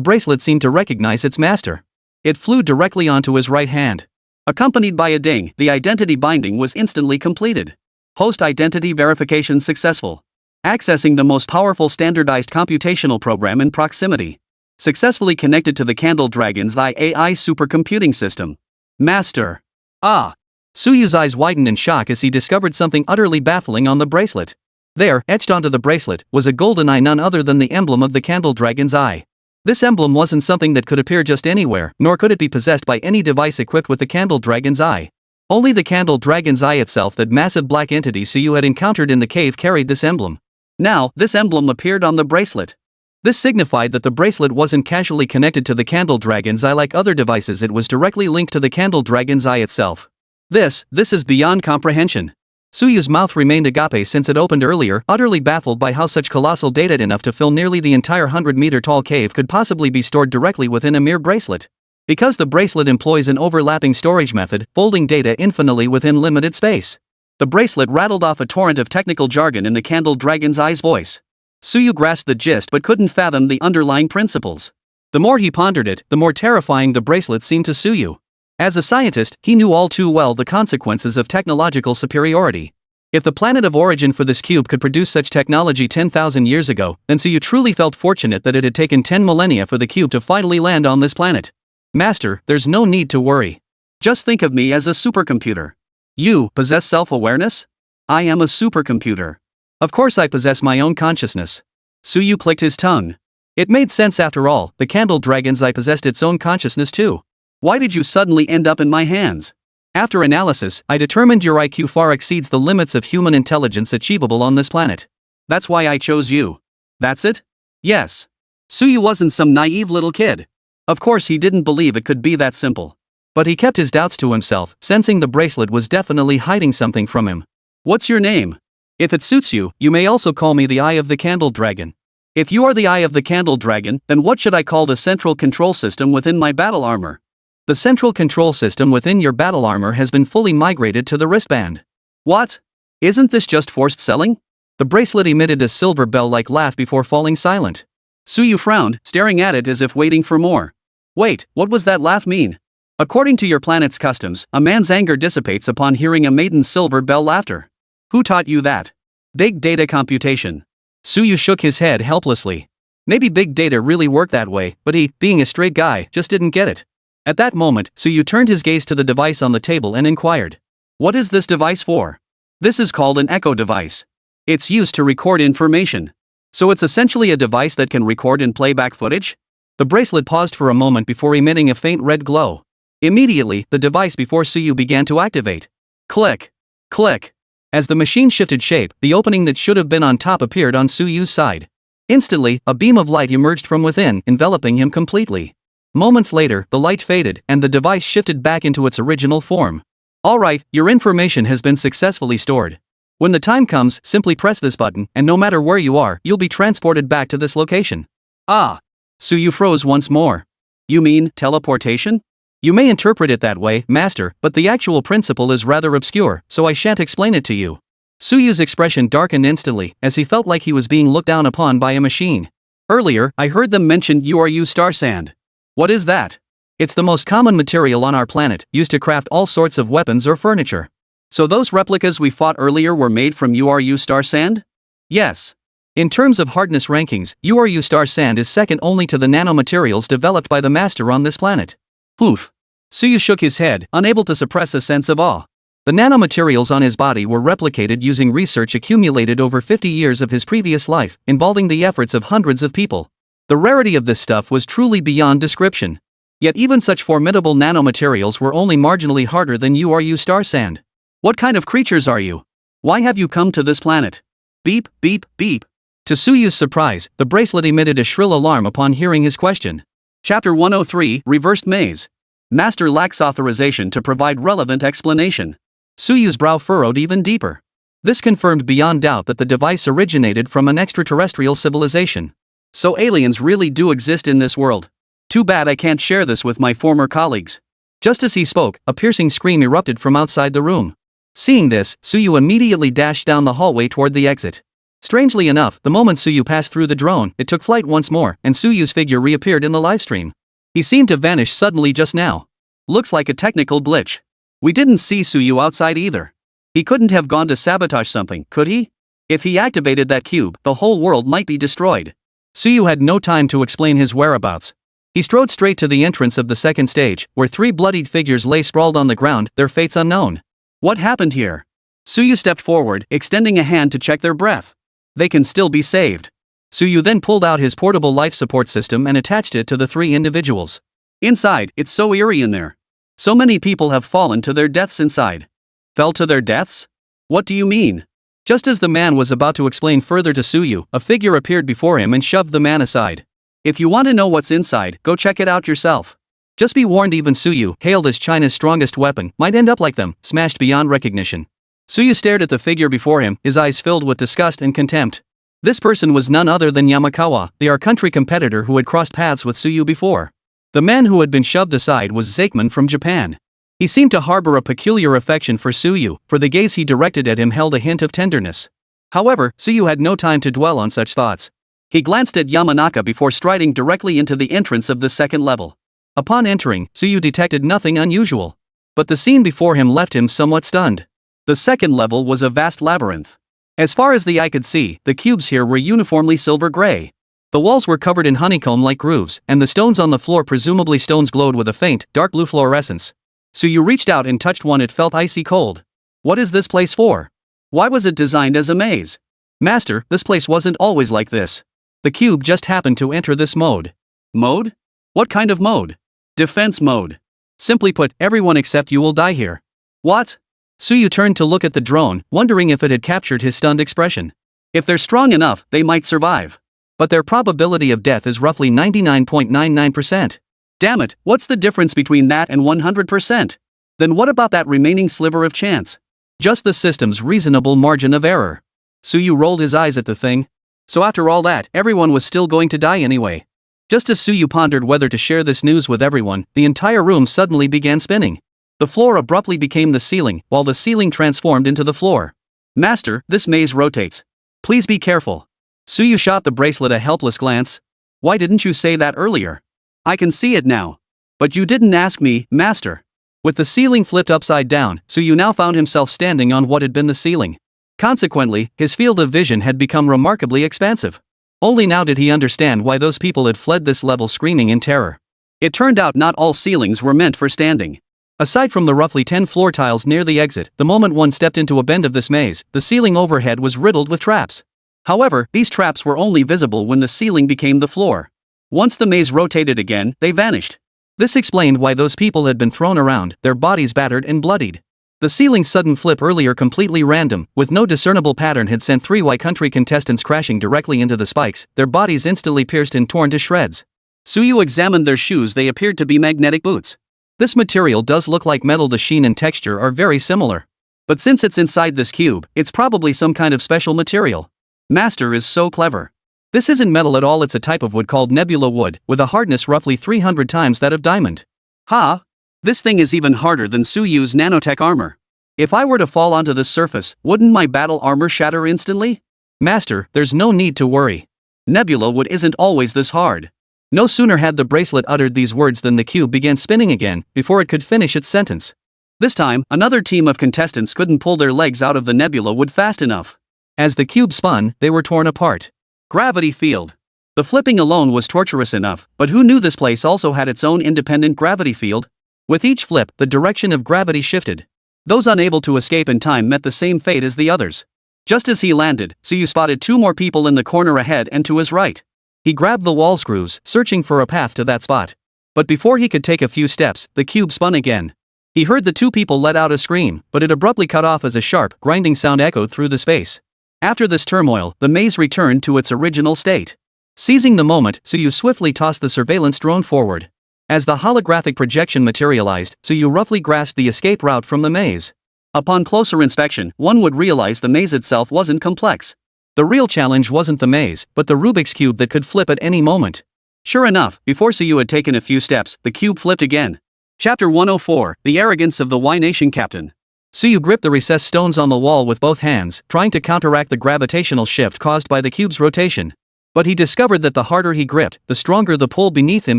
bracelet seemed to recognize its master. It flew directly onto his right hand. Accompanied by a ding, the identity binding was instantly completed. Host identity verification successful. Accessing the most powerful standardized computational program in proximity. Successfully connected to the Candle Dragon's Eye AI supercomputing system. Master. Ah! Suyu's eyes widened in shock as he discovered something utterly baffling on the bracelet. There, etched onto the bracelet, was a golden eye none other than the emblem of the Candle Dragon's Eye. This emblem wasn't something that could appear just anywhere, nor could it be possessed by any device equipped with the Candle Dragon's Eye. Only the Candle Dragon's Eye itself, that massive black entity Suyu had encountered in the cave, carried this emblem. Now, this emblem appeared on the bracelet. This signified that the bracelet wasn't casually connected to the Candle Dragon's Eye like other devices, it was directly linked to the Candle Dragon's Eye itself. This is beyond comprehension. Suyu's mouth remained agape since it opened earlier, utterly baffled by how such colossal data enough to fill nearly the entire 100-meter-tall cave could possibly be stored directly within a mere bracelet. Because the bracelet employs an overlapping storage method, folding data infinitely within limited space. The bracelet rattled off a torrent of technical jargon in the Candle Dragon's Eye's voice. Suyu grasped the gist but couldn't fathom the underlying principles. The more he pondered it, the more terrifying the bracelet seemed to Suyu. As a scientist, he knew all too well the consequences of technological superiority. If the planet of origin for this cube could produce such technology 10,000 years ago, then Suyu truly felt fortunate that it had taken 10 millennia for the cube to finally land on this planet. Master, there's no need to worry. Just think of me as a supercomputer. You possess self-awareness? I am a supercomputer. Of course I possess my own consciousness. Suyu clicked his tongue. It made sense after all, the Candle Dragon's Eye possessed its own consciousness too. Why did you suddenly end up in my hands? After analysis, I determined your IQ far exceeds the limits of human intelligence achievable on this planet. That's why I chose you. That's it? Yes. Suyu wasn't some naive little kid. Of course he didn't believe it could be that simple. But he kept his doubts to himself, sensing the bracelet was definitely hiding something from him. What's your name? If it suits you, you may also call me the Eye of the Candle Dragon. If you are the Eye of the Candle Dragon, then what should I call the central control system within my battle armor? The central control system within your battle armor has been fully migrated to the wristband. What? Isn't this just forced selling? The bracelet emitted a silver bell-like laugh before falling silent. Suyu frowned, staring at it as if waiting for more. Wait, what was that laugh mean? According to your planet's customs, a man's anger dissipates upon hearing a maiden's silver bell laughter. Who taught you that? Big data computation. Suyu shook his head helplessly. Maybe big data really worked that way, but he, being a straight guy, just didn't get it. At that moment, Suyu turned his gaze to the device on the table and inquired. What is this device for? This is called an echo device. It's used to record information. So it's essentially a device that can record and play back footage? The bracelet paused for a moment before emitting a faint red glow. Immediately, the device before Suyu began to activate. Click. Click. As the machine shifted shape, the opening that should have been on top appeared on Suyu's side. Instantly, a beam of light emerged from within, enveloping him completely. Moments later, the light faded, and the device shifted back into its original form. Alright, your information has been successfully stored. When the time comes, simply press this button, and no matter where you are, you'll be transported back to this location. Ah. Suyu froze once more. You mean teleportation? You may interpret it that way, Master, but the actual principle is rather obscure, so I shan't explain it to you. Suyu's expression darkened instantly, as he felt like he was being looked down upon by a machine. Earlier, I heard them mention URU star sand. What is that? It's the most common material on our planet, used to craft all sorts of weapons or furniture. So those replicas we fought earlier were made from URU star sand? Yes. In terms of hardness rankings, URU star sand is second only to the nanomaterials developed by the Master on this planet. Poof. Suyu shook his head, unable to suppress a sense of awe. The nanomaterials on his body were replicated using research accumulated over 50 years of his previous life, involving the efforts of hundreds of people. The rarity of this stuff was truly beyond description. Yet even such formidable nanomaterials were only marginally harder than URU star sand. What kind of creatures are you? Why have you come to this planet? Beep, beep, beep. To Suyu's surprise, the bracelet emitted a shrill alarm upon hearing his question. Chapter 103, Reversed Maze. Master lacks authorization to provide relevant explanation. Suyu's brow furrowed even deeper. This confirmed beyond doubt that the device originated from an extraterrestrial civilization. So aliens really do exist in this world. Too bad I can't share this with my former colleagues. Just as he spoke, a piercing scream erupted from outside the room. Seeing this, Suyu immediately dashed down the hallway toward the exit. Strangely enough, the moment Suyu passed through the drone, it took flight once more, and Suyu's figure reappeared in the livestream. He seemed to vanish suddenly just now. Looks like a technical glitch. We didn't see Suyu outside either. He couldn't have gone to sabotage something, could he? If he activated that cube, the whole world might be destroyed. Suyu had no time to explain his whereabouts. He strode straight to the entrance of the second stage, where three bloodied figures lay sprawled on the ground, their fates unknown. What happened here? Suyu stepped forward, extending a hand to check their breath. They can still be saved. Suyu then pulled out his portable life support system and attached it to the three individuals. Inside, it's so eerie in there. So many people have fallen to their deaths inside. Fell to their deaths? What do you mean? Just as the man was about to explain further to Suyu, a figure appeared before him and shoved the man aside. If you want to know what's inside, go check it out yourself. Just be warned, even Suyu, hailed as China's strongest weapon, might end up like them, smashed beyond recognition. Suyu stared at the figure before him, his eyes filled with disgust and contempt. This person was none other than Yamakawa, the our country competitor who had crossed paths with Suyu before. The man who had been shoved aside was Zakemon from Japan. He seemed to harbor a peculiar affection for Suyu, for the gaze he directed at him held a hint of tenderness. However, Suyu had no time to dwell on such thoughts. He glanced at Yamanaka before striding directly into the entrance of the second level. Upon entering, Suyu detected nothing unusual. But the scene before him left him somewhat stunned. The second level was a vast labyrinth. As far as the eye could see, the cubes here were uniformly silver-gray. The walls were covered in honeycomb-like grooves, and the stones on the floor, presumably stones, glowed with a faint, dark blue fluorescence. Suyu reached out and touched one. It felt icy cold. What is this place for? Why was it designed as a maze? Master, this place wasn't always like this. The cube just happened to enter this mode. Mode? What kind of mode? Defense mode. Simply put, everyone except you will die here. What? Suyu turned to look at the drone, wondering if it had captured his stunned expression. If they're strong enough, they might survive. But their probability of death is roughly 99.99%. Damn it, what's the difference between that and 100%? Then what about that remaining sliver of chance? Just the system's reasonable margin of error. Suyu rolled his eyes at the thing. So after all that, everyone was still going to die anyway. Just as Suyu pondered whether to share this news with everyone, the entire room suddenly began spinning. The floor abruptly became the ceiling, while the ceiling transformed into the floor. Master, this maze rotates. Please be careful. Suyu shot the bracelet a helpless glance. Why didn't you say that earlier? I can see it now. But you didn't ask me, Master. With the ceiling flipped upside down, Suyu now found himself standing on what had been the ceiling. Consequently, his field of vision had become remarkably expansive. Only now did he understand why those people had fled this level screaming in terror. It turned out not all ceilings were meant for standing. Aside from the roughly 10 floor tiles near the exit, the moment one stepped into a bend of this maze, the ceiling overhead was riddled with traps. However, these traps were only visible when the ceiling became the floor. Once the maze rotated again, they vanished. This explained why those people had been thrown around, their bodies battered and bloodied. The ceiling's sudden flip, earlier completely random, with no discernible pattern, had sent three Y country contestants crashing directly into the spikes, their bodies instantly pierced and torn to shreds. Suyu examined their shoes. They appeared to be magnetic boots. This material does look like metal. The sheen and texture are very similar. But since it's inside this cube, it's probably some kind of special material. Master is so clever. This isn't metal at all. It's a type of wood called nebula wood, with a hardness roughly 300 times that of diamond. Ha! This thing is even harder than Suyu's nanotech armor. If I were to fall onto this surface, wouldn't my battle armor shatter instantly? Master, there's no need to worry. Nebula wood isn't always this hard. No sooner had the bracelet uttered these words than the cube began spinning again, before it could finish its sentence. This time, another team of contestants couldn't pull their legs out of the nebula wood fast enough. As the cube spun, they were torn apart. Gravity field. The flipping alone was torturous enough, but who knew this place also had its own independent gravity field? With each flip, the direction of gravity shifted. Those unable to escape in time met the same fate as the others. Just as he landed, Suyu spotted two more people in the corner ahead and to his right. He grabbed the wall screws, searching for a path to that spot. But before he could take a few steps, the cube spun again. He heard the two people let out a scream, but it abruptly cut off as a sharp, grinding sound echoed through the space. After this turmoil, the maze returned to its original state. Seizing the moment, Suyu swiftly tossed the surveillance drone forward. As the holographic projection materialized, Suyu roughly grasped the escape route from the maze. Upon closer inspection, one would realize the maze itself wasn't complex. The real challenge wasn't the maze, but the Rubik's Cube that could flip at any moment. Sure enough, before Suyu had taken a few steps, the cube flipped again. Chapter 104, The Arrogance of the Y Nation Captain. Suyu gripped the recessed stones on the wall with both hands, trying to counteract the gravitational shift caused by the cube's rotation. But he discovered that the harder he gripped, the stronger the pull beneath him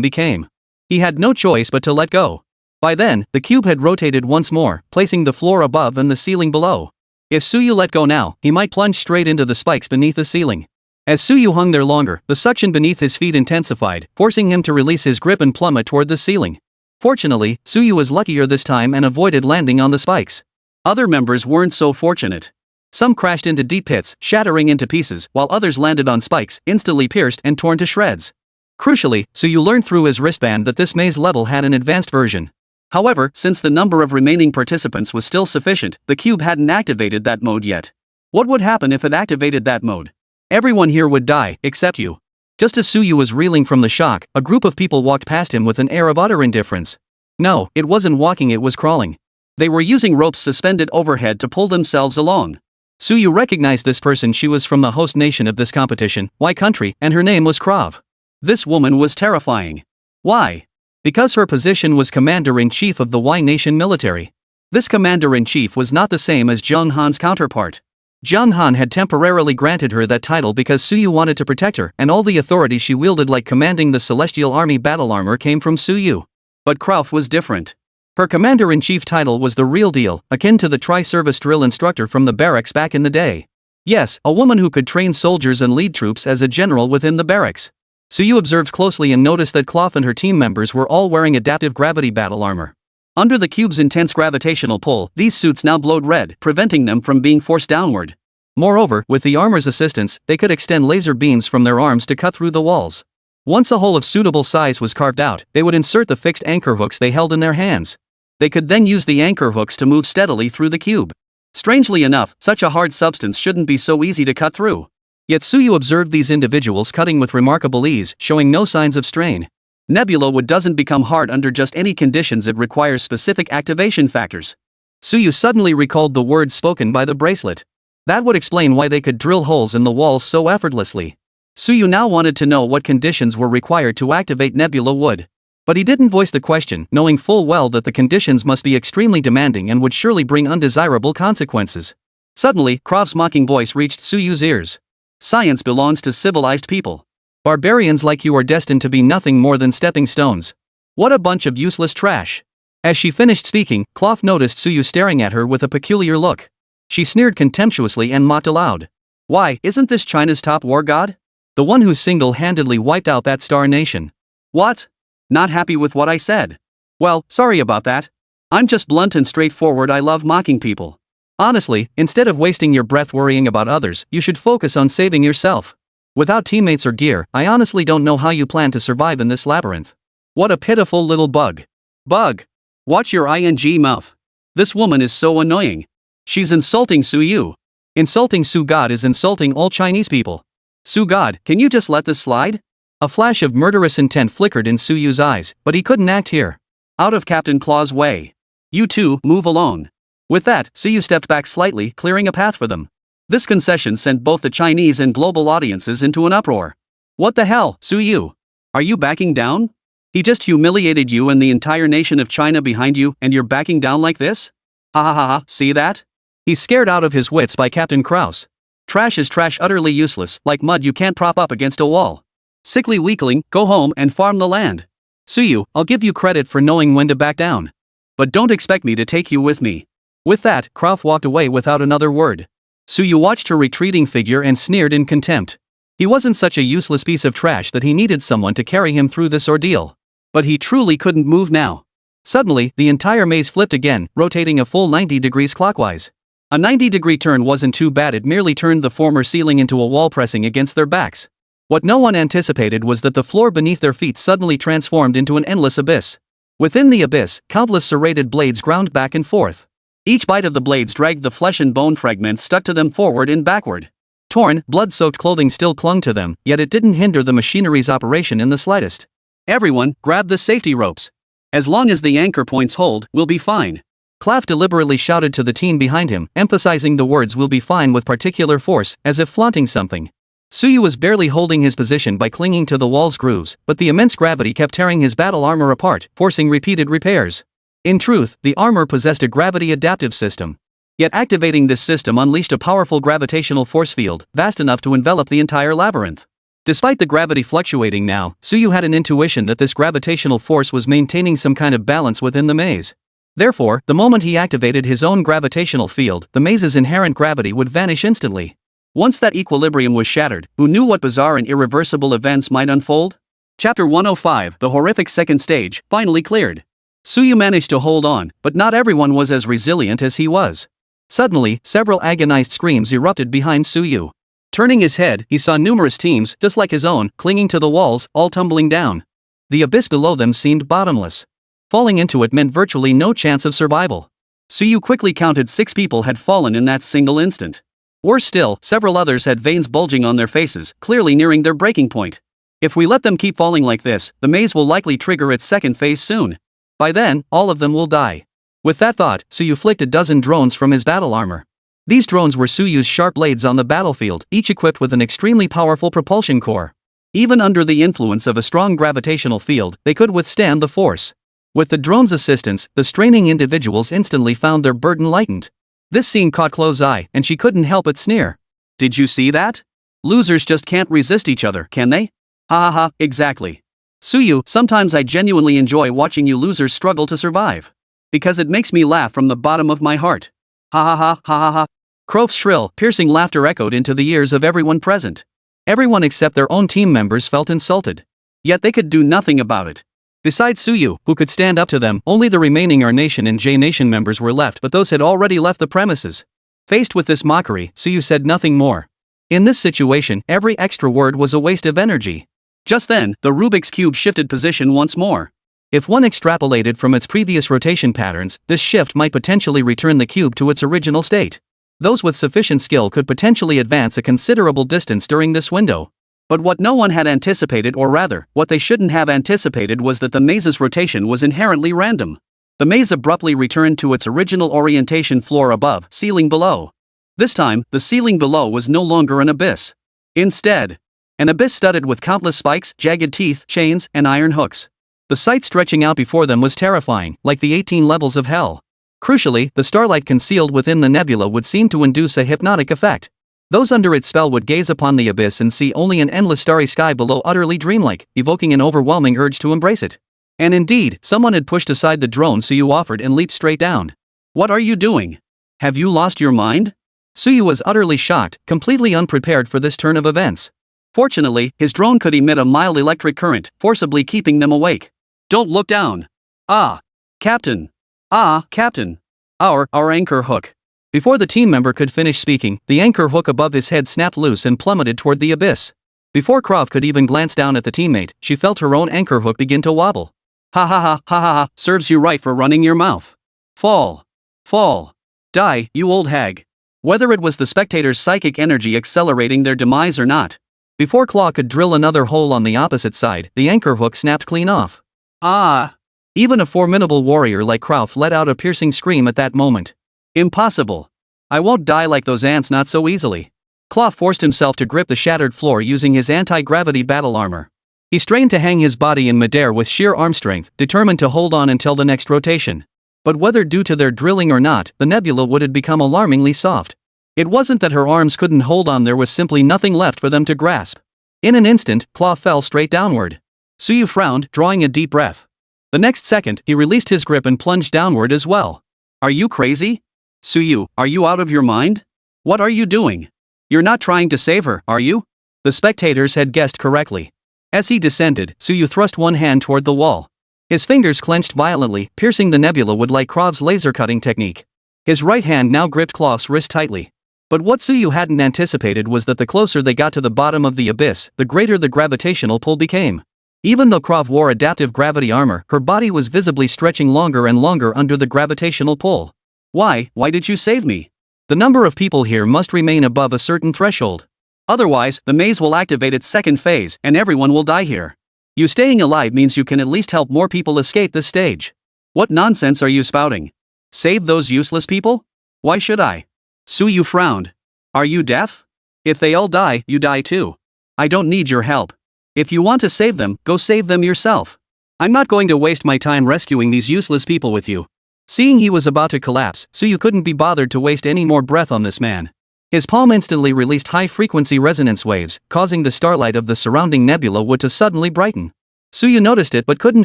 became. He had no choice but to let go. By then, the cube had rotated once more, placing the floor above and the ceiling below. If Suyu let go now, he might plunge straight into the spikes beneath the ceiling. As Suyu hung there longer, the suction beneath his feet intensified, forcing him to release his grip and plummet toward the ceiling. Fortunately, Suyu was luckier this time and avoided landing on the spikes. Other members weren't so fortunate. Some crashed into deep pits, shattering into pieces, while others landed on spikes, instantly pierced and torn to shreds. Crucially, Suyu learned through his wristband that this maze level had an advanced version. However, since the number of remaining participants was still sufficient, the cube hadn't activated that mode yet. What would happen if it activated that mode? Everyone here would die, except you. Just as Suyu was reeling from the shock, a group of people walked past him with an air of utter indifference. No, it wasn't walking, it was crawling. They were using ropes suspended overhead to pull themselves along. Suyu recognized this person. She was from the host nation of this competition, Y country, and her name was Krav. This woman was terrifying. Why? Because her position was commander-in-chief of the Y Nation military. This commander-in-chief was not the same as Zheng Han's counterpart. Zheng Han had temporarily granted her that title because Suyu wanted to protect her, and all the authority she wielded, like commanding the Celestial Army battle armor, came from Suyu. But Krav was different. Her commander-in-chief title was the real deal, akin to the tri-service drill instructor from the barracks back in the day. Yes, a woman who could train soldiers and lead troops as a general within the barracks. Suyu observed closely and noticed that Cloth and her team members were all wearing adaptive gravity battle armor. Under the cube's intense gravitational pull, these suits now glowed red, preventing them from being forced downward. Moreover, with the armor's assistance, they could extend laser beams from their arms to cut through the walls. Once a hole of suitable size was carved out, they would insert the fixed anchor hooks they held in their hands. They could then use the anchor hooks to move steadily through the cube. Strangely enough, such a hard substance shouldn't be so easy to cut through. Yet Suyu observed these individuals cutting with remarkable ease, showing no signs of strain. Nebula wood doesn't become hard under just any conditions, it requires specific activation factors. Suyu suddenly recalled the words spoken by the bracelet. That would explain why they could drill holes in the walls so effortlessly. Suyu now wanted to know what conditions were required to activate nebula wood. But he didn't voice the question, knowing full well that the conditions must be extremely demanding and would surely bring undesirable consequences. Suddenly, Krav's mocking voice reached Suyu's ears. Science belongs to civilized people. Barbarians like you are destined to be nothing more than stepping stones. What a bunch of useless trash. As she finished speaking, Cloth noticed Suyu staring at her with a peculiar look. She sneered contemptuously and mocked aloud. Why, isn't this China's top war god? The one who single-handedly wiped out that star nation. What? Not happy with what I said? Well, sorry about that. I'm just blunt and straightforward. I love mocking people. Honestly, instead of wasting your breath worrying about others, you should focus on saving yourself. Without teammates or gear, I honestly don't know how you plan to survive in this labyrinth. What a pitiful little bug. Bug. Watch your ing mouth. This woman is so annoying. She's insulting Suyu. Insulting Su God is insulting all Chinese people. Su God, can you just let this slide? A flash of murderous intent flickered in Suyu's eyes, but he couldn't act here. Out of Captain Claw's way. You two, move along. With that, Suyu stepped back slightly, clearing a path for them. This concession sent both the Chinese and global audiences into an uproar. What the hell, Suyu? Are you backing down? He just humiliated you and the entire nation of China behind you, and you're backing down like this? Ha ha ha ha, see that? He's scared out of his wits by Captain Kraus. Trash is trash, utterly useless, like mud you can't prop up against a wall. Sickly weakling, go home and farm the land. Suyu, I'll give you credit for knowing when to back down. But don't expect me to take you with me. With that, Kraus walked away without another word. Suyu watched her retreating figure and sneered in contempt. He wasn't such a useless piece of trash that he needed someone to carry him through this ordeal. But he truly couldn't move now. Suddenly, the entire maze flipped again, rotating a full 90 degrees clockwise. A 90-degree turn wasn't too bad, it merely turned the former ceiling into a wall pressing against their backs. What no one anticipated was that the floor beneath their feet suddenly transformed into an endless abyss. Within the abyss, countless serrated blades ground back and forth. Each bite of the blades dragged the flesh and bone fragments stuck to them forward and backward. Torn, blood-soaked clothing still clung to them, yet it didn't hinder the machinery's operation in the slightest. Everyone, grab the safety ropes. As long as the anchor points hold, we'll be fine. Klaff deliberately shouted to the team behind him, emphasizing the words "will be fine" with particular force, as if flaunting something. Suyu was barely holding his position by clinging to the wall's grooves, but the immense gravity kept tearing his battle armor apart, forcing repeated repairs. In truth, the armor possessed a gravity adaptive system. Yet activating this system unleashed a powerful gravitational force field, vast enough to envelop the entire labyrinth. Despite the gravity fluctuating now, Suyu had an intuition that this gravitational force was maintaining some kind of balance within the maze. Therefore, the moment he activated his own gravitational field, the maze's inherent gravity would vanish instantly. Once that equilibrium was shattered, who knew what bizarre and irreversible events might unfold? Chapter 105, the horrific second stage, finally cleared. Suyu managed to hold on, but not everyone was as resilient as he was. Suddenly, several agonized screams erupted behind Suyu. Turning his head, he saw numerous teams, just like his own, clinging to the walls, all tumbling down. The abyss below them seemed bottomless. Falling into it meant virtually no chance of survival. Suyu quickly counted 6 people had fallen in that single instant. Worse still, several others had veins bulging on their faces, clearly nearing their breaking point. If we let them keep falling like this, the maze will likely trigger its second phase soon. By then, all of them will die. With that thought, Suyu flicked a dozen drones from his battle armor. These drones were Suyu's sharp blades on the battlefield, each equipped with an extremely powerful propulsion core. Even under the influence of a strong gravitational field, they could withstand the force. With the drone's assistance, the straining individuals instantly found their burden lightened. This scene caught Chloe's eye, and she couldn't help but sneer. Did you see that? Losers just can't resist each other, can they? Ha ha ha, exactly. Suyu, sometimes I genuinely enjoy watching you losers struggle to survive. Because it makes me laugh from the bottom of my heart. Ha ha ha ha ha ha. Crow's shrill, piercing laughter echoed into the ears of everyone present. Everyone except their own team members felt insulted. Yet they could do nothing about it. Besides Suyu, who could stand up to them, only the remaining R Nation and J Nation members were left, but those had already left the premises. Faced with this mockery, Suyu said nothing more. In this situation, every extra word was a waste of energy. Just then, the Rubik's Cube shifted position once more. If one extrapolated from its previous rotation patterns, this shift might potentially return the cube to its original state. Those with sufficient skill could potentially advance a considerable distance during this window. But what no one had anticipated, or rather, what they shouldn't have anticipated, was that the maze's rotation was inherently random. The maze abruptly returned to its original orientation, floor above, ceiling below. This time, the ceiling below was no longer an abyss. Instead, an abyss studded with countless spikes, jagged teeth, chains, and iron hooks. The sight stretching out before them was terrifying, like the 18 levels of hell. Crucially, the starlight concealed within the nebula would seem to induce a hypnotic effect. Those under its spell would gaze upon the abyss and see only an endless starry sky below, utterly dreamlike, evoking an overwhelming urge to embrace it. And indeed, someone had pushed aside the drone Suyu offered and leaped straight down. What are you doing? Have you lost your mind? Suyu was utterly shocked, completely unprepared for this turn of events. Fortunately, his drone could emit a mild electric current, forcibly keeping them awake. Don't look down. Ah, Captain. Ah, Captain. Our anchor hook. Before the team member could finish speaking, the anchor hook above his head snapped loose and plummeted toward the abyss. Before Croft could even glance down at the teammate, she felt her own anchor hook begin to wobble. Ha ha ha ha ha ha, serves you right for running your mouth. Fall. Fall. Die, you old hag. Whether it was the spectators' psychic energy accelerating their demise or not. Before Claw could drill another hole on the opposite side, the anchor hook snapped clean off. Ah! Even a formidable warrior like Krauf let out a piercing scream at that moment. Impossible. I won't die like those ants, not so easily. Klaus forced himself to grip the shattered floor using his anti-gravity battle armor. He strained to hang his body in midair with sheer arm strength, determined to hold on until the next rotation. But whether due to their drilling or not, the nebula would have become alarmingly soft. It wasn't that her arms couldn't hold on, there was simply nothing left for them to grasp. In an instant, Claw fell straight downward. Suyu frowned, drawing a deep breath. The next second, he released his grip and plunged downward as well. Are you crazy? Suyu, are you out of your mind? What are you doing? You're not trying to save her, are you? The spectators had guessed correctly. As he descended, Suyu thrust one hand toward the wall. His fingers clenched violently, piercing the nebula wood like Krov's laser cutting technique. His right hand now gripped Klaus' wrist tightly. But what Suyu hadn't anticipated was that the closer they got to the bottom of the abyss, the greater the gravitational pull became. Even though Krov wore adaptive gravity armor, her body was visibly stretching longer and longer under the gravitational pull. Why did you save me? The number of people here must remain above a certain threshold. Otherwise, the maze will activate its second phase and everyone will die here. You staying alive means you can at least help more people escape this stage. What nonsense are you spouting? Save those useless people? Why should I? Suyu frowned. Are you deaf? If they all die, you die too. I don't need your help. If you want to save them, go save them yourself. I'm not going to waste my time rescuing these useless people with you. Seeing he was about to collapse, Suyu couldn't be bothered to waste any more breath on this man. His palm instantly released high-frequency resonance waves, causing the starlight of the surrounding nebula wood to suddenly brighten. Suyu noticed it but couldn't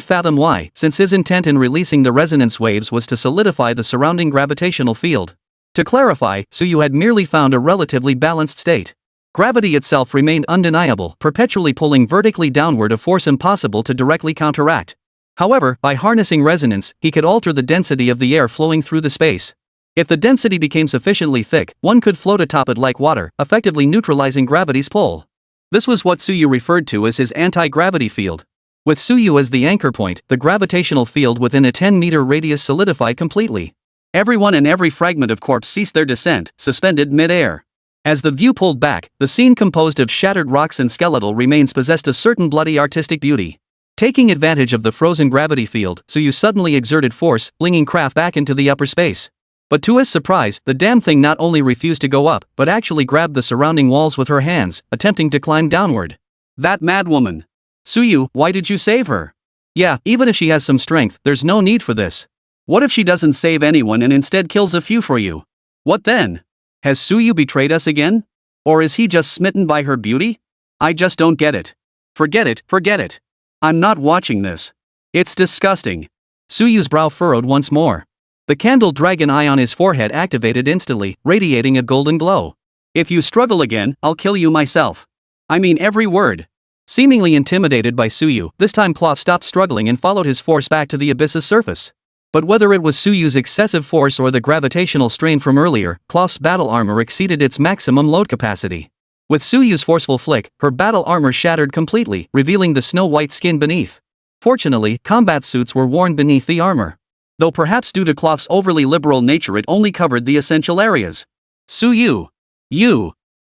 fathom why, since his intent in releasing the resonance waves was to solidify the surrounding gravitational field. To clarify, Suyu had merely found a relatively balanced state. Gravity itself remained undeniable, perpetually pulling vertically downward, a force impossible to directly counteract. However, by harnessing resonance, he could alter the density of the air flowing through the space. If the density became sufficiently thick, one could float atop it like water, effectively neutralizing gravity's pull. This was what Suyu referred to as his anti-gravity field. With Suyu as the anchor point, the gravitational field within a 10-meter radius solidified completely. Everyone and every fragment of corpse ceased their descent, suspended mid-air. As the view pulled back, the scene composed of shattered rocks and skeletal remains possessed a certain bloody artistic beauty. Taking advantage of the frozen gravity field, Suyu suddenly exerted force, flinging Kraft back into the upper space. But to his surprise, the damn thing not only refused to go up, but actually grabbed the surrounding walls with her hands, attempting to climb downward. That mad woman. Suyu, why did you save her? Yeah, even if she has some strength, there's no need for this. What if she doesn't save anyone and instead kills a few for you? What then? Has Suyu betrayed us again? Or is he just smitten by her beauty? I just don't get it. Forget it. I'm not watching this. It's disgusting. Suyu's brow furrowed once more. The candle dragon eye on his forehead activated instantly, radiating a golden glow. If you struggle again, I'll kill you myself. I mean every word. Seemingly intimidated by Suyu, this time Cloth stopped struggling and followed his force back to the abyss's surface. But whether it was Suyu's excessive force or the gravitational strain from earlier, Cloth's battle armor exceeded its maximum load capacity. With Suyu's forceful flick, her battle armor shattered completely, revealing the snow-white skin beneath. Fortunately, combat suits were worn beneath the armor. Though perhaps due to Cloth's overly liberal nature it only covered the essential areas. Suyu!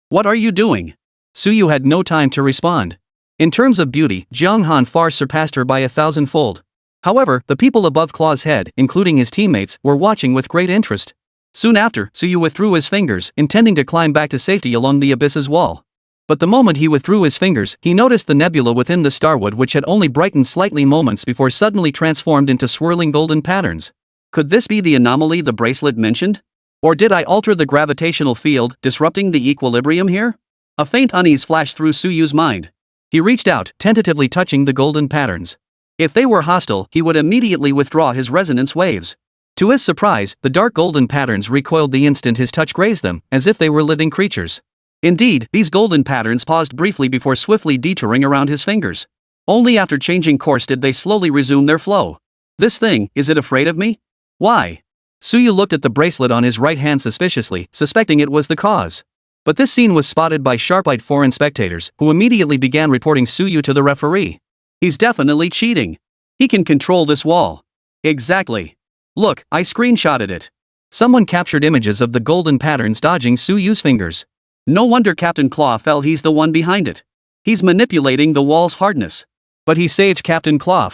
What are you doing? Suyu had no time to respond. In terms of beauty, Jiang Han far surpassed her by 1,000-fold. However, the people above Claw's head, including his teammates, were watching with great interest. Soon after, Suyu withdrew his fingers, intending to climb back to safety along the abyss's wall. But the moment he withdrew his fingers, he noticed the nebula within the starwood, which had only brightened slightly moments before suddenly transformed into swirling golden patterns. Could this be the anomaly the bracelet mentioned? Or did I alter the gravitational field, disrupting the equilibrium here? A faint unease flashed through Suyu's mind. He reached out, tentatively touching the golden patterns. If they were hostile, he would immediately withdraw his resonance waves. To his surprise, the dark golden patterns recoiled the instant his touch grazed them, as if they were living creatures. Indeed, these golden patterns paused briefly before swiftly detouring around his fingers. Only after changing course did they slowly resume their flow. This thing, is it afraid of me? Why? Suyu looked at the bracelet on his right hand suspiciously, suspecting it was the cause. But this scene was spotted by sharp-eyed foreign spectators, who immediately began reporting Suyu to the referee. He's definitely cheating. He can control this wall. Exactly. Look, I screenshotted it. Someone captured images of the golden patterns dodging Suyu's fingers. No wonder Captain Claw fell, he's the one behind it. He's manipulating the wall's hardness. But he saved Captain Claw.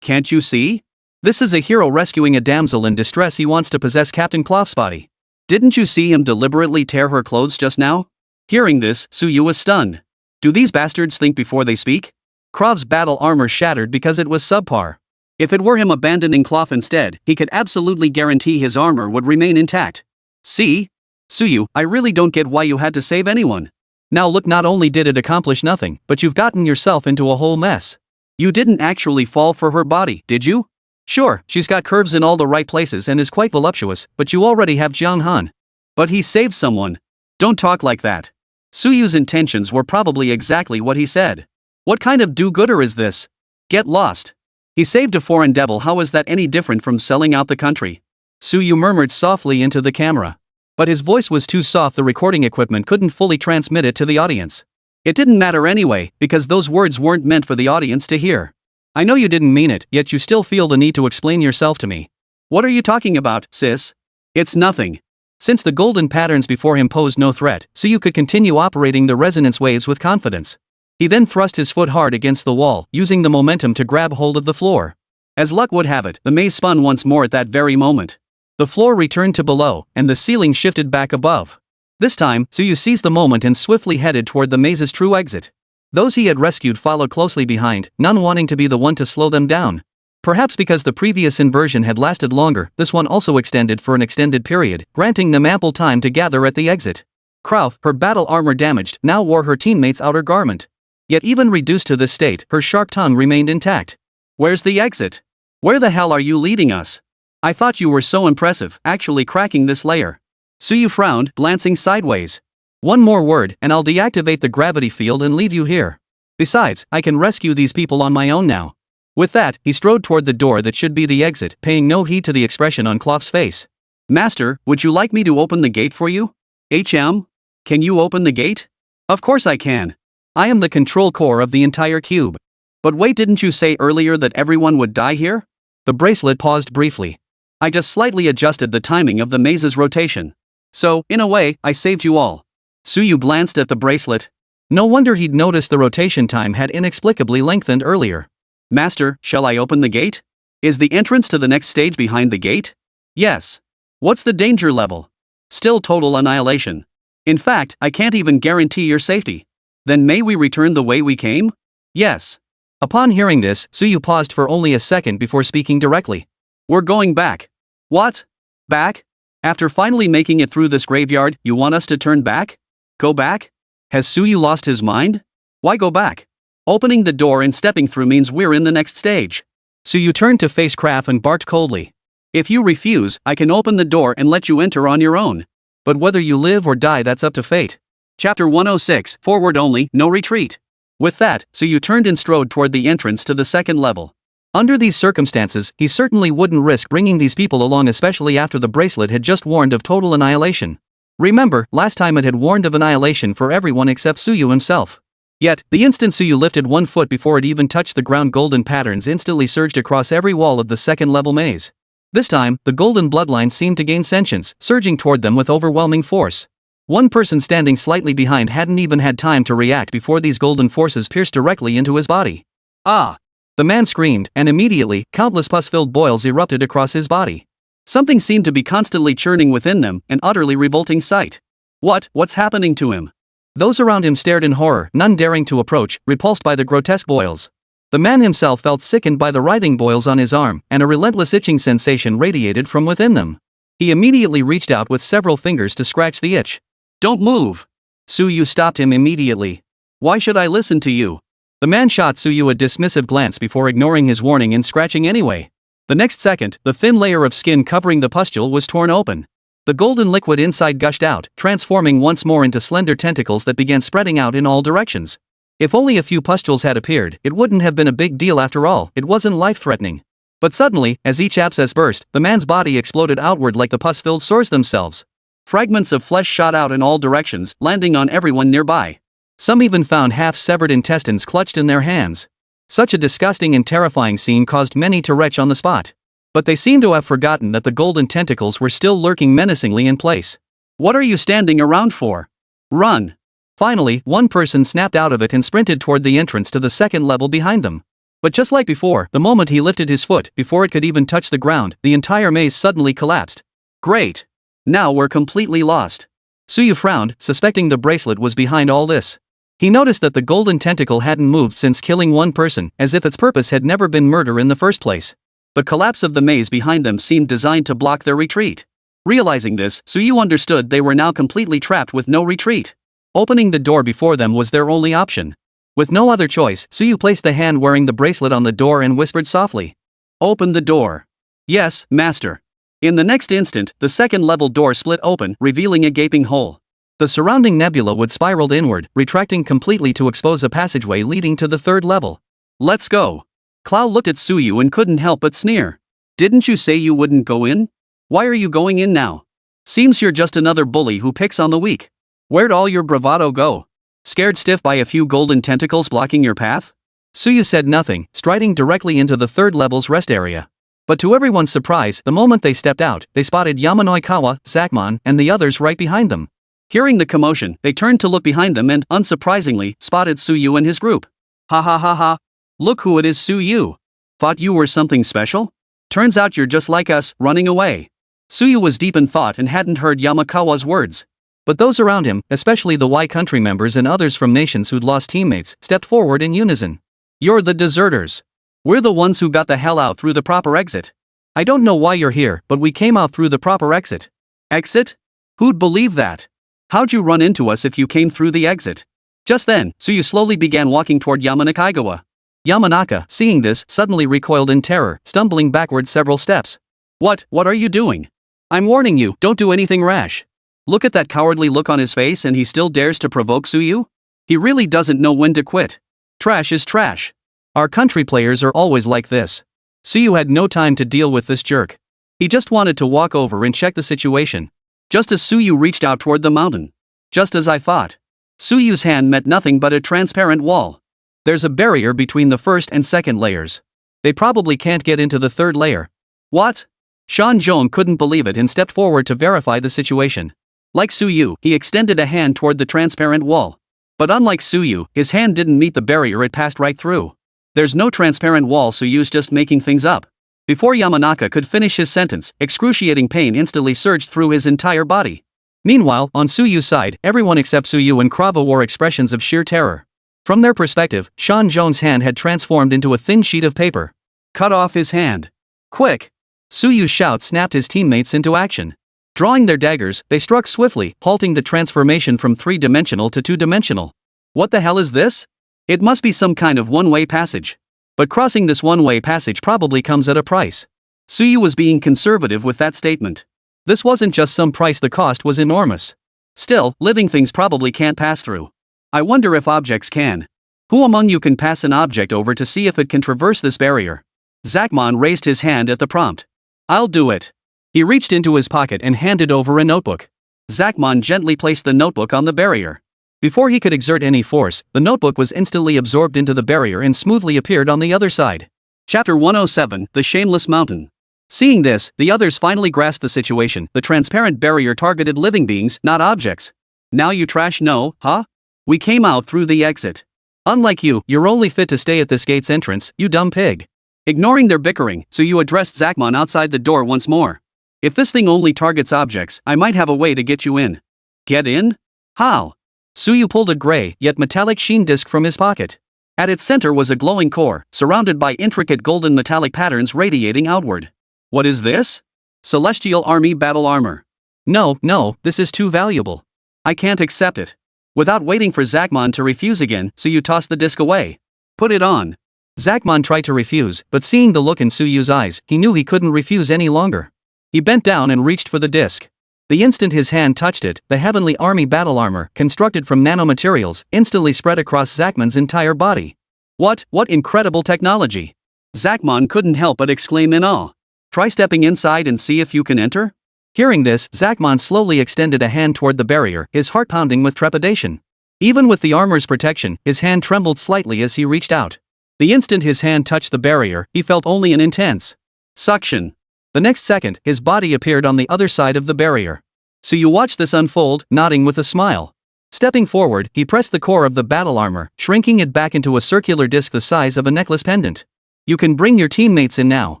Can't you see? This is a hero rescuing a damsel in distress. He wants to possess Captain Cloth's body. Didn't you see him deliberately tear her clothes just now? Hearing this, Suyu was stunned. Do these bastards think before they speak? Cloth's battle armor shattered because it was subpar. If it were him abandoning Cloth instead, he could absolutely guarantee his armor would remain intact. See? Suyu, I really don't get why you had to save anyone. Now look, not only did it accomplish nothing, but you've gotten yourself into a whole mess. You didn't actually fall for her body, did you? Sure, she's got curves in all the right places and is quite voluptuous, but you already have Jiang Han. But he saved someone. Don't talk like that. Suyu's intentions were probably exactly what he said. What kind of do-gooder is this? Get lost. He saved a foreign devil. How is that any different from selling out the country? Suyu murmured softly into the camera. But his voice was too soft, the recording equipment couldn't fully transmit it to the audience. It didn't matter anyway, because those words weren't meant for the audience to hear. I know you didn't mean it, yet you still feel the need to explain yourself to me. What are you talking about, sis? It's nothing. Since the golden patterns before him posed no threat, Suyu could continue operating the resonance waves with confidence. He then thrust his foot hard against the wall, using the momentum to grab hold of the floor. As luck would have it, the maze spun once more at that very moment. The floor returned to below, and the ceiling shifted back above. This time, Suyu seized the moment and swiftly headed toward the maze's true exit. Those he had rescued followed closely behind, none wanting to be the one to slow them down. Perhaps because the previous inversion had lasted longer, this one also extended for an extended period, granting them ample time to gather at the exit. Cloth, her battle armor damaged, now wore her teammate's outer garment. Yet even reduced to this state, her sharp tongue remained intact. Where's the exit? Where the hell are you leading us? I thought you were so impressive, actually cracking this layer. Suyu frowned, glancing sideways. One more word, and I'll deactivate the gravity field and leave you here. Besides, I can rescue these people on my own now. With that, he strode toward the door that should be the exit, paying no heed to the expression on Cloth's face. Master, would you like me to open the gate for you? Can you open the gate? Of course I can. I am the control core of the entire cube. But wait, didn't you say earlier that everyone would die here? The bracelet paused briefly. I just slightly adjusted the timing of the maze's rotation. So, in a way, I saved you all. Suyu glanced at the bracelet. No wonder he'd noticed the rotation time had inexplicably lengthened earlier. Master, shall I open the gate? Is the entrance to the next stage behind the gate? Yes. What's the danger level? Still total annihilation. In fact, I can't even guarantee your safety. Then may we return the way we came? Yes. Upon hearing this, Suyu paused for only a second before speaking directly. We're going back. What? Back? After finally making it through this graveyard, you want us to turn back? Go back? Has Suyu lost his mind? Why go back? Opening the door and stepping through means we're in the next stage. Suyu turned to face Craft and barked coldly. If you refuse, I can open the door and let you enter on your own. But whether you live or die, that's up to fate. Chapter 106, Forward Only, No Retreat. With that, Suyu turned and strode toward the entrance to the second level. Under these circumstances, he certainly wouldn't risk bringing these people along, especially after the bracelet had just warned of total annihilation. Remember, last time it had warned of annihilation for everyone except Suyu himself. Yet, the instant Suyu lifted one foot before it even touched the ground, golden patterns instantly surged across every wall of the second level maze. This time, the golden bloodline seemed to gain sentience, surging toward them with overwhelming force. One person standing slightly behind hadn't even had time to react before these golden forces pierced directly into his body. Ah! The man screamed, and immediately, countless pus-filled boils erupted across his body. Something seemed to be constantly churning within them, an utterly revolting sight. What's happening to him? Those around him stared in horror, none daring to approach, repulsed by the grotesque boils. The man himself felt sickened by the writhing boils on his arm, and a relentless itching sensation radiated from within them. He immediately reached out with several fingers to scratch the itch. Don't move! Suyu stopped him immediately. Why should I listen to you? The man shot Suyu a dismissive glance before ignoring his warning and scratching anyway. The next second, the thin layer of skin covering the pustule was torn open. The golden liquid inside gushed out, transforming once more into slender tentacles that began spreading out in all directions. If only a few pustules had appeared, it wouldn't have been a big deal after all, it wasn't life-threatening. But suddenly, as each abscess burst, the man's body exploded outward like the pus-filled sores themselves. Fragments of flesh shot out in all directions, landing on everyone nearby. Some even found half-severed intestines clutched in their hands. Such a disgusting and terrifying scene caused many to retch on the spot. But they seemed to have forgotten that the golden tentacles were still lurking menacingly in place. What are you standing around for? Run! Finally, one person snapped out of it and sprinted toward the entrance to the second level behind them. But just like before, the moment he lifted his foot, before it could even touch the ground, the entire maze suddenly collapsed. Great. Now we're completely lost. Suyu frowned, suspecting the bracelet was behind all this. He noticed that the golden tentacle hadn't moved since killing one person, as if its purpose had never been murder in the first place. The collapse of the maze behind them seemed designed to block their retreat. Realizing this, Suyu understood they were now completely trapped with no retreat. Opening the door before them was their only option. With no other choice, Suyu placed the hand wearing the bracelet on the door and whispered softly, "Open the door." "Yes, master." In the next instant, the second-level door split open, revealing a gaping hole. The surrounding nebula would spiral inward, retracting completely to expose a passageway leading to the third level. "Let's go." Clow looked at Suyu and couldn't help but sneer. "Didn't you say you wouldn't go in? Why are you going in now? Seems you're just another bully who picks on the weak. Where'd all your bravado go? Scared stiff by a few golden tentacles blocking your path?" Suyu said nothing, striding directly into the third level's rest area. But to everyone's surprise, the moment they stepped out, they spotted Yamanoikawa, Zakmon, and the others right behind them. Hearing the commotion, they turned to look behind them and, unsurprisingly, spotted Suyu and his group. "Ha ha ha ha. Look who it is, Suyu. Thought you were something special? Turns out you're just like us, running away." Suyu was deep in thought and hadn't heard Yamakawa's words. But those around him, especially the Y country members and others from nations who'd lost teammates, stepped forward in unison. "You're the deserters. We're the ones who got the hell out through the proper exit." "I don't know why you're here, but we came out through the proper exit." "Exit? Who'd believe that? How'd you run into us if you came through the exit?" Just then, Suyu slowly began walking toward Yamanakaigawa. Yamanaka, seeing this, suddenly recoiled in terror, stumbling backward several steps. What are you doing? I'm warning you, don't do anything rash." Look at that cowardly look on his face and he still dares to provoke Suyu? He really doesn't know when to quit. Trash is trash. Our country players are always like this. Suyu had no time to deal with this jerk. He just wanted to walk over and check the situation. Just as Suyu reached out toward the mountain. Just as I thought. Suyu's hand met nothing but a transparent wall. There's a barrier between the first and second layers. They probably can't get into the third layer. What? Shan Zhong couldn't believe it and stepped forward to verify the situation. Like Suyu, he extended a hand toward the transparent wall. But unlike Suyu, his hand didn't meet the barrier, it passed right through. There's no transparent wall, Suyu's just making things up. Before Yamanaka could finish his sentence, excruciating pain instantly surged through his entire body. Meanwhile, on Suyu's side, everyone except Suyu and Krava wore expressions of sheer terror. From their perspective, Shan Zhong's hand had transformed into a thin sheet of paper. "Cut off his hand. Quick!" Suyu's shout snapped his teammates into action. Drawing their daggers, they struck swiftly, halting the transformation from 3-dimensional to 2-dimensional. What the hell is this? It must be some kind of one-way passage. But crossing this one-way passage probably comes at a price. Suyu was being conservative with that statement. This wasn't just some price, the cost was enormous. Still, living things probably can't pass through. I wonder if objects can. Who among you can pass an object over to see if it can traverse this barrier? Zakmon raised his hand at the prompt. "I'll do it." He reached into his pocket and handed over a notebook. Zakmon gently placed the notebook on the barrier. Before he could exert any force, the notebook was instantly absorbed into the barrier and smoothly appeared on the other side. Chapter 107, The Shameless Mountain. Seeing this, the others finally grasped the situation. The transparent barrier targeted living beings, not objects. "Now you trash know, huh? We came out through the exit. Unlike you, you're only fit to stay at this gate's entrance, you dumb pig." Ignoring their bickering, Suyu addressed Zakmon outside the door once more. "If this thing only targets objects, I might have a way to get you in." "Get in? How?" Suyu pulled a gray, yet metallic sheen disc from his pocket. At its center was a glowing core, surrounded by intricate golden metallic patterns radiating outward. "What is this?" "Celestial Army battle armor." No, this is too valuable. "I can't accept it." Without waiting for Zakmon to refuse again, Suyu tossed the disc away. "Put it on." Zakmon tried to refuse, but seeing the look in Suyu's eyes, he knew he couldn't refuse any longer. He bent down and reached for the disc. The instant his hand touched it, the Heavenly Army battle armor, constructed from nanomaterials, instantly spread across Zakmon's entire body. What incredible technology!" Zakmon couldn't help but exclaim in awe. "Try stepping inside and see if you can enter?" Hearing this, Zakmon slowly extended a hand toward the barrier, his heart pounding with trepidation. Even with the armor's protection, his hand trembled slightly as he reached out. The instant his hand touched the barrier, he felt only an intense suction. The next second, his body appeared on the other side of the barrier. So you watched this unfold, nodding with a smile. Stepping forward, he pressed the core of the battle armor, shrinking it back into a circular disc the size of a necklace pendant. You can bring your teammates in now.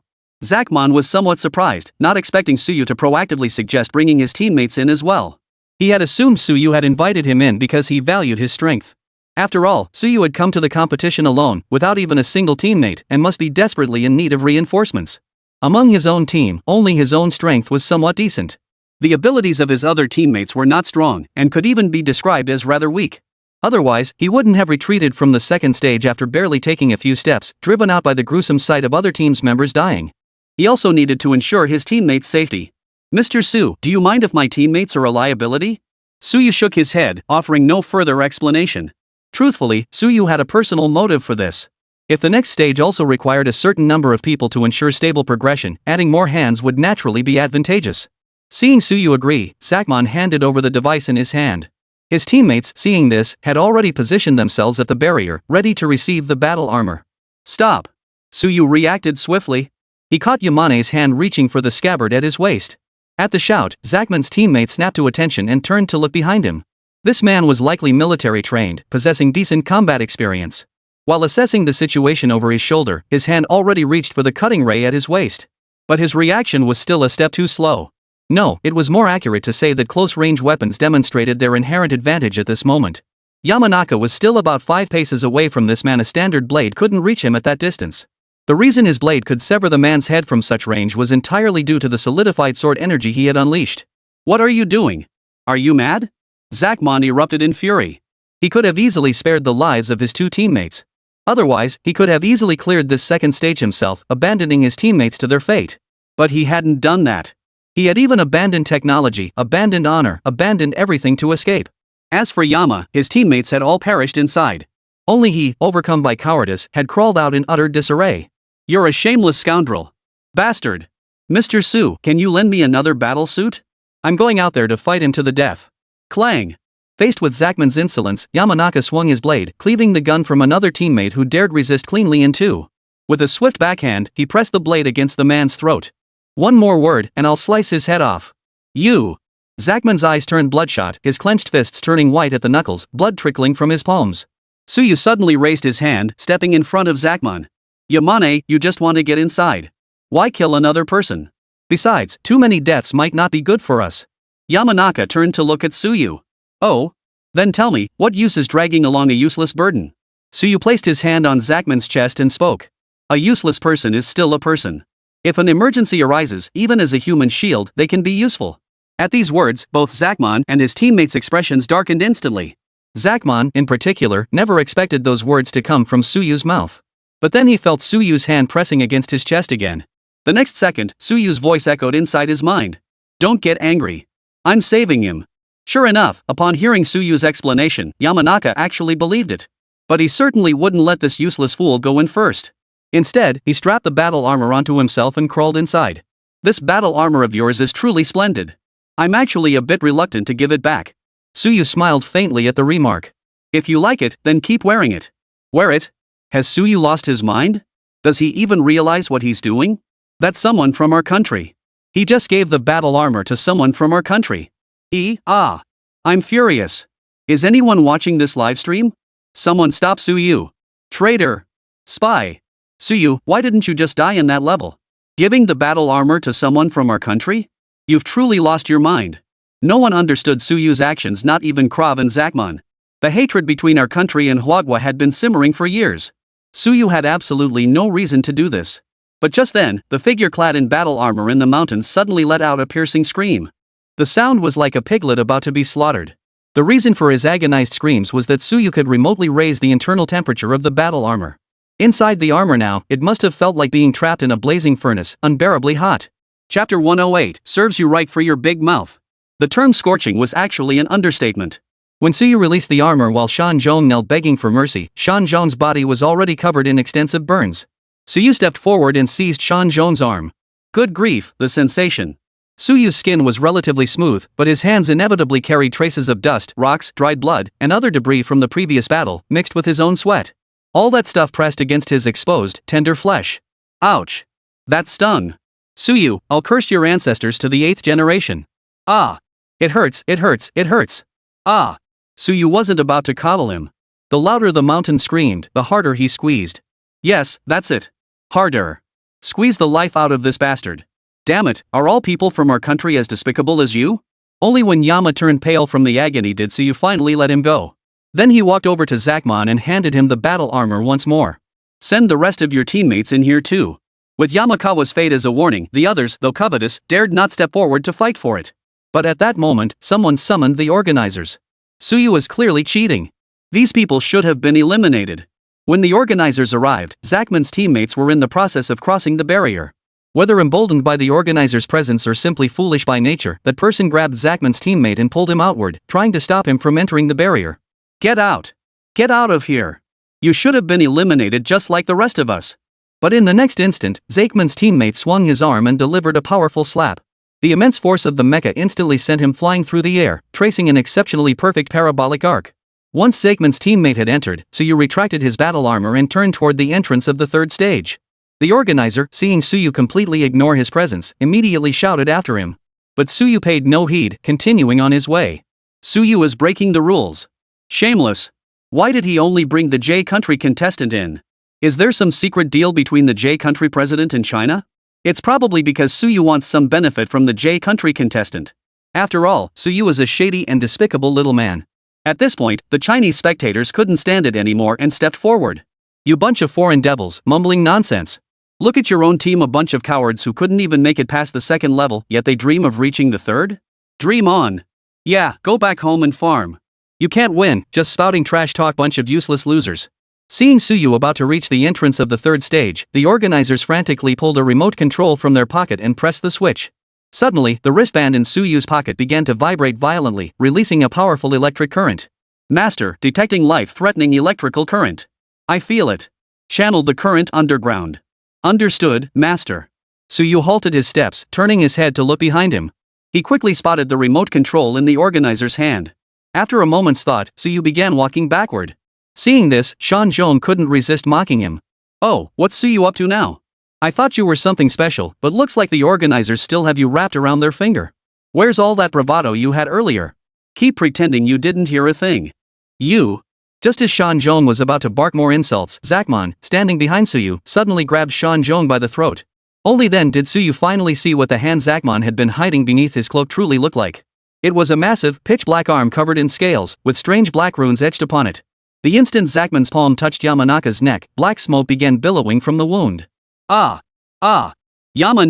Zachman was somewhat surprised, not expecting Suyu to proactively suggest bringing his teammates in as well. He had assumed Suyu had invited him in because he valued his strength. After all, Suyu had come to the competition alone, without even a single teammate, and must be desperately in need of reinforcements. Among his own team, only his own strength was somewhat decent. The abilities of his other teammates were not strong, and could even be described as rather weak. Otherwise, he wouldn't have retreated from the second stage after barely taking a few steps, driven out by the gruesome sight of other team's members dying. He also needed to ensure his teammates' safety. Mr. Su, do you mind if my teammates are a liability? Suyu shook his head, offering no further explanation. Truthfully, Suyu had a personal motive for this. If the next stage also required a certain number of people to ensure stable progression, adding more hands would naturally be advantageous. Seeing Suyu agree, Zachman handed over the device in his hand. His teammates, seeing this, had already positioned themselves at the barrier, ready to receive the battle armor. Stop! Suyu reacted swiftly. He caught Yamane's hand reaching for the scabbard at his waist. At the shout, Zachman's teammate snapped to attention and turned to look behind him. This man was likely military trained, possessing decent combat experience. While assessing the situation over his shoulder, his hand already reached for the cutting ray at his waist. But his reaction was still a step too slow. No, it was more accurate to say that close-range weapons demonstrated their inherent advantage at this moment. Yamanaka was still about 5 paces away from this man. A standard blade couldn't reach him at that distance. The reason his blade could sever the man's head from such range was entirely due to the solidified sword energy he had unleashed. What are you doing? Are you mad? Zachman erupted in fury. He could have easily spared the lives of his 2 teammates. Otherwise, he could have easily cleared this second stage himself, abandoning his teammates to their fate. But he hadn't done that. He had even abandoned technology, abandoned honor, abandoned everything to escape. As for Yama, his teammates had all perished inside. Only he, overcome by cowardice, had crawled out in utter disarray. You're a shameless scoundrel. Bastard. Mr. Su, can you lend me another battle suit? I'm going out there to fight him to the death. Clang. Faced with Zachman's insolence, Yamanaka swung his blade, cleaving the gun from another teammate who dared resist cleanly in 2. With a swift backhand, he pressed the blade against the man's throat. One more word, and I'll slice his head off. You. Zachman's eyes turned bloodshot, his clenched fists turning white at the knuckles, blood trickling from his palms. Suyu suddenly raised his hand, stepping in front of Zachman. Yamane, you just want to get inside. Why kill another person? Besides, too many deaths might not be good for us. Yamanaka turned to look at Suyu. Oh? Then tell me, what use is dragging along a useless burden? Suyu placed his hand on Zachman's chest and spoke. A useless person is still a person. If an emergency arises, even as a human shield, they can be useful. At these words, both Zachman and his teammates' expressions darkened instantly. Zachman, in particular, never expected those words to come from Suyu's mouth. But then he felt Suyu's hand pressing against his chest again. The next second, Suyu's voice echoed inside his mind. Don't get angry. I'm saving him. Sure enough, upon hearing Suyu's explanation, Yamanaka actually believed it. But he certainly wouldn't let this useless fool go in first. Instead, he strapped the battle armor onto himself and crawled inside. This battle armor of yours is truly splendid. I'm actually a bit reluctant to give it back. Suyu smiled faintly at the remark. If you like it, then keep wearing it. Wear it? Has Suyu lost his mind? Does he even realize what he's doing? That's someone from our country. He just gave the battle armor to someone from our country. I'm furious. Is anyone watching this live stream? Someone stop Suyu. Traitor. Spy. Suyu, why didn't you just die in that level? Giving the battle armor to someone from our country? You've truly lost your mind. No one understood Suyu's actions, not even Krav and Zachman. The hatred between our country and Huagua had been simmering for years. Suyu had absolutely no reason to do this. But just then, the figure clad in battle armor in the mountains suddenly let out a piercing scream. The sound was like a piglet about to be slaughtered. The reason for his agonized screams was that Suyu could remotely raise the internal temperature of the battle armor. Inside the armor now, it must have felt like being trapped in a blazing furnace, unbearably hot. Chapter 108, serves you right for your big mouth. The term scorching was actually an understatement. When Suyu released the armor while Shan Zhong knelt begging for mercy, Shan Zhong's body was already covered in extensive burns. Suyu stepped forward and seized Shan Zhong's arm. Good grief, the sensation. Suyu's skin was relatively smooth, but his hands inevitably carried traces of dust, rocks, dried blood, and other debris from the previous battle, mixed with his own sweat. All that stuff pressed against his exposed, tender flesh. Ouch. That stung. Suyu, I'll curse your ancestors to the 8th generation. Ah. It hurts, it hurts, it hurts. Ah. Suyu wasn't about to coddle him. The louder the mountain screamed, the harder he squeezed. Yes, that's it. Harder. Squeeze the life out of this bastard. Damn it, are all people from our country as despicable as you? Only when Yama turned pale from the agony did Suyu finally let him go. Then he walked over to Zakmon and handed him the battle armor once more. Send the rest of your teammates in here too. With Yamakawa's fate as a warning, the others, though covetous, dared not step forward to fight for it. But at that moment, someone summoned the organizers. Suyu was clearly cheating. These people should have been eliminated. When the organizers arrived, Zakmon's teammates were in the process of crossing the barrier. Whether emboldened by the organizer's presence or simply foolish by nature, that person grabbed Zakmon's teammate and pulled him outward, trying to stop him from entering the barrier. Get out! Get out of here! You should have been eliminated just like the rest of us. But in the next instant, Zakmon's teammate swung his arm and delivered a powerful slap. The immense force of the mecha instantly sent him flying through the air, tracing an exceptionally perfect parabolic arc. Once Zakmon's teammate had entered, Suyu retracted his battle armor and turned toward the entrance of the third stage. The organizer, seeing Suyu completely ignore his presence, immediately shouted after him. But Suyu paid no heed, continuing on his way. Suyu is breaking the rules. Shameless. Why did he only bring the J country contestant in? Is there some secret deal between the J country president and China? It's probably because Suyu wants some benefit from the J country contestant. After all, Suyu is a shady and despicable little man. At this point, the Chinese spectators couldn't stand it anymore and stepped forward. You bunch of foreign devils, mumbling nonsense. Look at your own team, a bunch of cowards who couldn't even make it past the second level, yet they dream of reaching the third? Dream on. Yeah, go back home and farm. You can't win, just spouting trash talk, bunch of useless losers. Seeing Suyu about to reach the entrance of the third stage, the organizers frantically pulled a remote control from their pocket and pressed the switch. Suddenly, the wristband in Suyu's pocket began to vibrate violently, releasing a powerful electric current. Master, detecting life-threatening electrical current. I feel it. Channeled the current underground. Understood, Master. Suyu halted his steps, turning his head to look behind him. He quickly spotted the remote control in the organizer's hand. After a moment's thought, Suyu began walking backward. Seeing this, Shanzhong couldn't resist mocking him. Oh, what's Suyu up to now? I thought you were something special, but looks like the organizers still have you wrapped around their finger. Where's all that bravado you had earlier? Keep pretending you didn't hear a thing. You. Just as Shanzhong was about to bark more insults, Zakmon, standing behind Suyu, suddenly grabbed Shanzhong by the throat. Only then did Suyu finally see what the hand Zakmon had been hiding beneath his cloak truly looked like. It was a massive, pitch-black arm covered in scales, with strange black runes etched upon it. The instant Zakmon's palm touched Yamanaka's neck, black smoke began billowing from the wound. Ah! Ah! Yama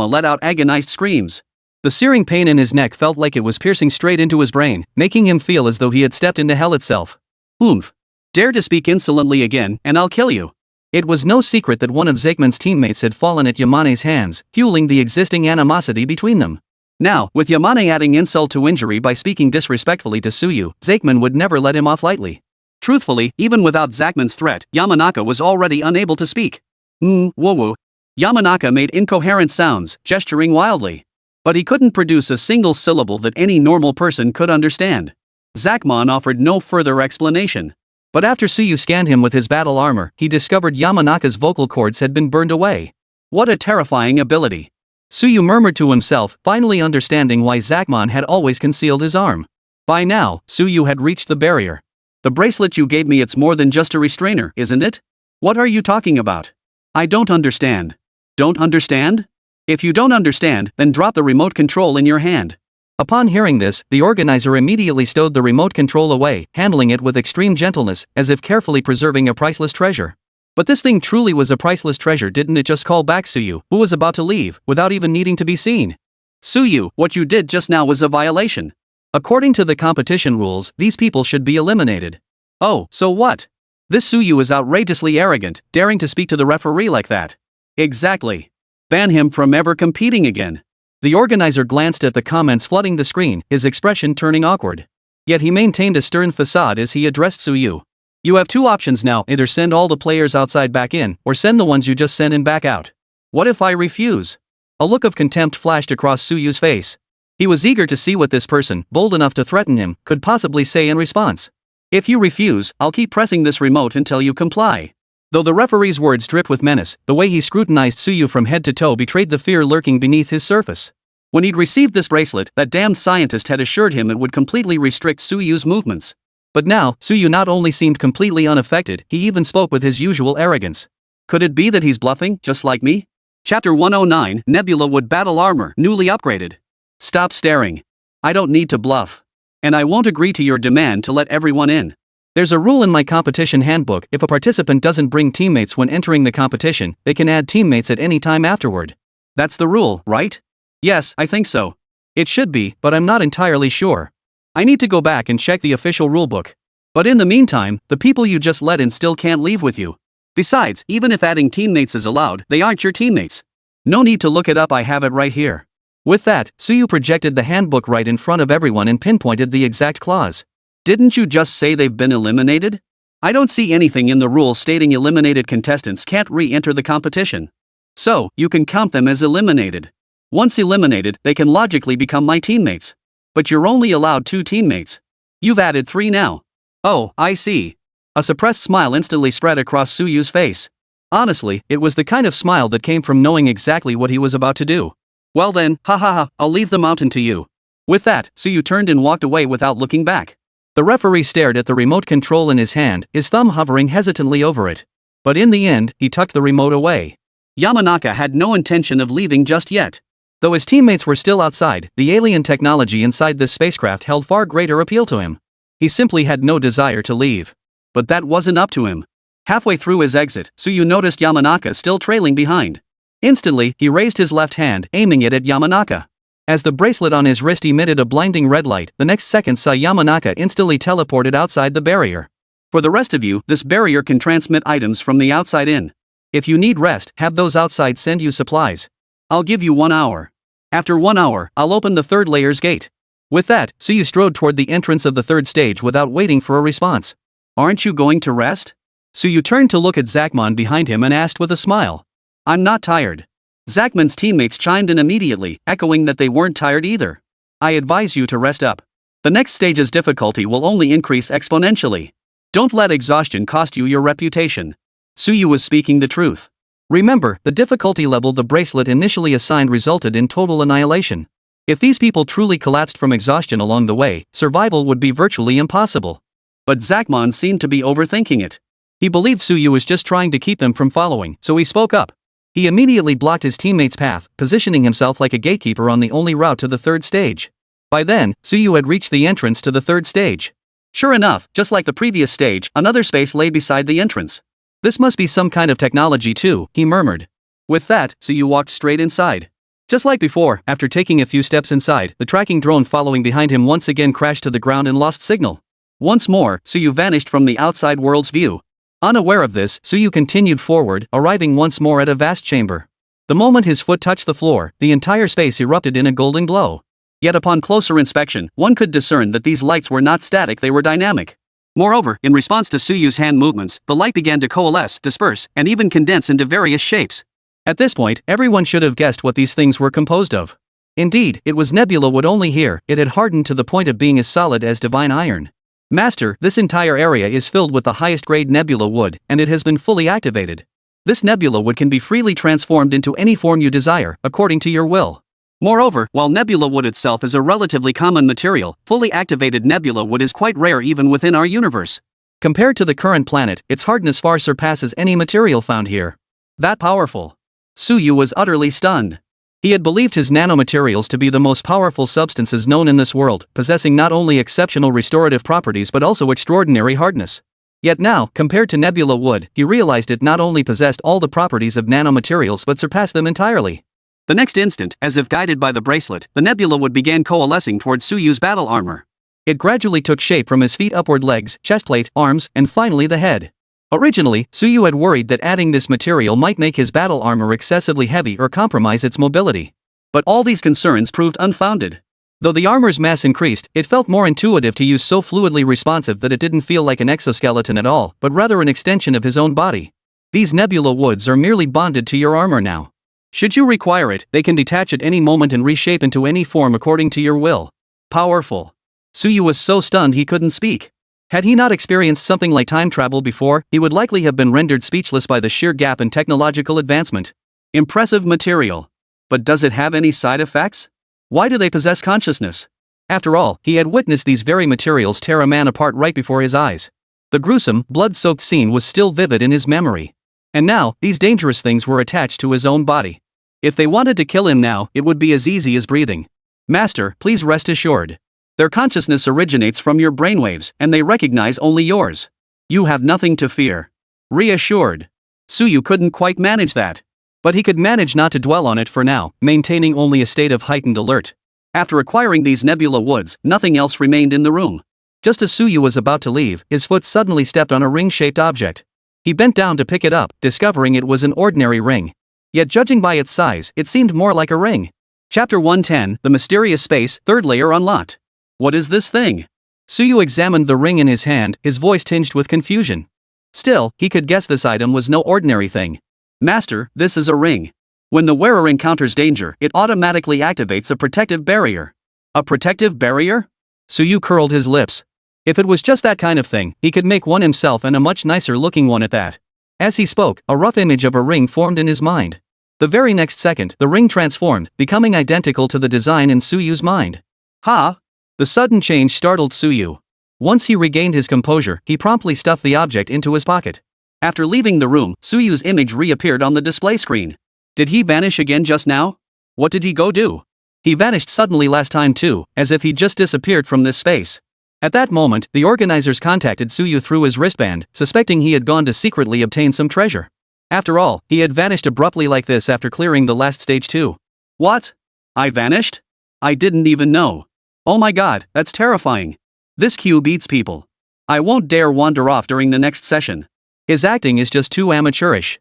let out agonized screams. The searing pain in his neck felt like it was piercing straight into his brain, making him feel as though he had stepped into hell itself. Oomph! Dare to speak insolently again, and I'll kill you. It was no secret that one of Zakmon's teammates had fallen at Yamane's hands, fueling the existing animosity between them. Now, with Yamane adding insult to injury by speaking disrespectfully to Suyu, Zakmon would never let him off lightly. Truthfully, even without Zakmon's threat, Yamanaka was already unable to speak. Woo. Yamanaka made incoherent sounds, gesturing wildly. But he couldn't produce a single syllable that any normal person could understand. Zakmon offered no further explanation. But after Suyu scanned him with his battle armor, he discovered Yamanaka's vocal cords had been burned away. What a terrifying ability. Suyu murmured to himself, finally understanding why Zakmon had always concealed his arm. By now, Suyu had reached the barrier. The bracelet you gave me, it's more than just a restrainer, isn't it? What are you talking about? I don't understand. Don't understand? If you don't understand, then drop the remote control in your hand. Upon hearing this, the organizer immediately stowed the remote control away, handling it with extreme gentleness, as if carefully preserving a priceless treasure. But this thing truly was a priceless treasure, didn't it? Just call back Suyu, who was about to leave, without even needing to be seen. Suyu, what you did just now was a violation. According to the competition rules, these people should be eliminated. Oh, so what? This Suyu is outrageously arrogant, daring to speak to the referee like that. Exactly. Ban him from ever competing again. The organizer glanced at the comments flooding the screen, his expression turning awkward. Yet he maintained a stern facade as he addressed Suyu. You have two options now, either send all the players outside back in, or send the ones you just sent in back out. What if I refuse? A look of contempt flashed across Suyu's face. He was eager to see what this person, bold enough to threaten him, could possibly say in response. If you refuse, I'll keep pressing this remote until you comply. Though the referee's words dripped with menace, the way he scrutinized Suyu from head to toe betrayed the fear lurking beneath his surface. When he'd received this bracelet, that damned scientist had assured him it would completely restrict Suyu's movements. But now, Suyu not only seemed completely unaffected, he even spoke with his usual arrogance. Could it be that he's bluffing, just like me? Chapter 109, Nebula Wood Battle Armor, newly upgraded. Stop staring. I don't need to bluff. And I won't agree to your demand to let everyone in. There's a rule in my competition handbook: if a participant doesn't bring teammates when entering the competition, they can add teammates at any time afterward. That's the rule, right? Yes, I think so. It should be, but I'm not entirely sure. I need to go back and check the official rulebook. But in the meantime, the people you just let in still can't leave with you. Besides, even if adding teammates is allowed, they aren't your teammates. No need to look it up, I have it right here. With that, Suyu projected the handbook right in front of everyone and pinpointed the exact clause. Didn't you just say they've been eliminated? I don't see anything in the rules stating eliminated contestants can't re-enter the competition. So, you can count them as eliminated. Once eliminated, they can logically become my teammates. But you're only allowed 2 teammates. You've added 3 now. Oh, I see. A suppressed smile instantly spread across Suyu's face. Honestly, it was the kind of smile that came from knowing exactly what he was about to do. Well then, I'll leave the mountain to you. With that, Suyu turned and walked away without looking back. The referee stared at the remote control in his hand, his thumb hovering hesitantly over it. But in the end, he tucked the remote away. Yamanaka had no intention of leaving just yet. Though his teammates were still outside, the alien technology inside this spacecraft held far greater appeal to him. He simply had no desire to leave. But that wasn't up to him. Halfway through his exit, Suyu noticed Yamanaka still trailing behind. Instantly, he raised his left hand, aiming it at Yamanaka. As the bracelet on his wrist emitted a blinding red light, the next second saw Yamanaka instantly teleported outside the barrier. For the rest of you, this barrier can transmit items from the outside in. If you need rest, have those outside send you supplies. I'll give you 1 hour. After 1 hour, I'll open the 3rd layer's gate. With that, Suyu strode toward the entrance of the 3rd stage without waiting for a response. Aren't you going to rest? Suyu turned to look at Zachmon behind him and asked with a smile. I'm not tired. Zachman's teammates chimed in immediately, echoing that they weren't tired either. I advise you to rest up. The next stage's difficulty will only increase exponentially. Don't let exhaustion cost you your reputation. Suyu was speaking the truth. Remember, the difficulty level the bracelet initially assigned resulted in total annihilation. If these people truly collapsed from exhaustion along the way, survival would be virtually impossible. But Zachmon seemed to be overthinking it. He believed Suyu was just trying to keep them from following, so he spoke up. He immediately blocked his teammate's path, positioning himself like a gatekeeper on the only route to the 3rd stage. By then, Suyu had reached the entrance to the 3rd stage. Sure enough, just like the previous stage, another space lay beside the entrance. This must be some kind of technology too, he murmured. With that, Suyu walked straight inside. Just like before, after taking a few steps inside, the tracking drone following behind him once again crashed to the ground and lost signal. Once more, Suyu vanished from the outside world's view. Unaware of this, Suyu continued forward, arriving once more at a vast chamber. The moment his foot touched the floor, the entire space erupted in a golden glow. Yet upon closer inspection, one could discern that these lights were not static, they were dynamic. Moreover, in response to Suyu's hand movements, the light began to coalesce, disperse, and even condense into various shapes. At this point, everyone should have guessed what these things were composed of. Indeed, it was Nebula Wood only here. It had hardened to the point of being as solid as divine iron. Master, this entire area is filled with the highest grade Nebula Wood, and it has been fully activated. This Nebula Wood can be freely transformed into any form you desire, according to your will. Moreover, while Nebula Wood itself is a relatively common material, fully activated Nebula Wood is quite rare even within our universe. Compared to the current planet, its hardness far surpasses any material found here. That powerful. Suyu was utterly stunned. He had believed his nanomaterials to be the most powerful substances known in this world, possessing not only exceptional restorative properties but also extraordinary hardness. Yet now, compared to Nebula Wood, he realized it not only possessed all the properties of nanomaterials but surpassed them entirely. The next instant, as if guided by the bracelet, the Nebula Wood began coalescing towards Suyu's battle armor. It gradually took shape from his feet upward, legs, chestplate, arms, and finally the head. Originally, Suyu had worried that adding this material might make his battle armor excessively heavy or compromise its mobility. But all these concerns proved unfounded. Though the armor's mass increased, it felt more intuitive to use, so fluidly responsive that it didn't feel like an exoskeleton at all, but rather an extension of his own body. These Nebula Woods are merely bonded to your armor now. Should you require it, they can detach at any moment and reshape into any form according to your will. Powerful. Suyu was so stunned he couldn't speak. Had he not experienced something like time travel before, he would likely have been rendered speechless by the sheer gap in technological advancement. Impressive material. But does it have any side effects? Why do they possess consciousness? After all, he had witnessed these very materials tear a man apart right before his eyes. The gruesome, blood-soaked scene was still vivid in his memory. And now, these dangerous things were attached to his own body. If they wanted to kill him now, it would be as easy as breathing. Master, please rest assured. Their consciousness originates from your brainwaves, and they recognize only yours. You have nothing to fear. Reassured. Suyu couldn't quite manage that. But he could manage not to dwell on it for now, maintaining only a state of heightened alert. After acquiring these nebula woods, nothing else remained in the room. Just as Suyu was about to leave, his foot suddenly stepped on a ring-shaped object. He bent down to pick it up, discovering it was an ordinary ring. Yet judging by its size, it seemed more like a ring. Chapter 110, The Mysterious Space, Third Layer Unlocked. What is this thing? Suyu examined the ring in his hand, his voice tinged with confusion. Still, he could guess this item was no ordinary thing. Master, this is a ring. When the wearer encounters danger, it automatically activates a protective barrier. A protective barrier? Suyu curled his lips. If it was just that kind of thing, he could make one himself, and a much nicer looking one at that. As he spoke, a rough image of a ring formed in his mind. The very next second, the ring transformed, becoming identical to the design in Suyu's mind. Ha! The sudden change startled Suyu. Once he regained his composure, he promptly stuffed the object into his pocket. After leaving the room, Suyu's image reappeared on the display screen. Did he vanish again just now? What did he go do? He vanished suddenly last time too, as if he just disappeared from this space. At that moment, the organizers contacted Suyu through his wristband, suspecting he had gone to secretly obtain some treasure. After all, he had vanished abruptly like this after clearing the last stage too. What? I vanished? I didn't even know. Oh my god, that's terrifying. This cube eats people. I won't dare wander off during the next session. His acting is just too amateurish.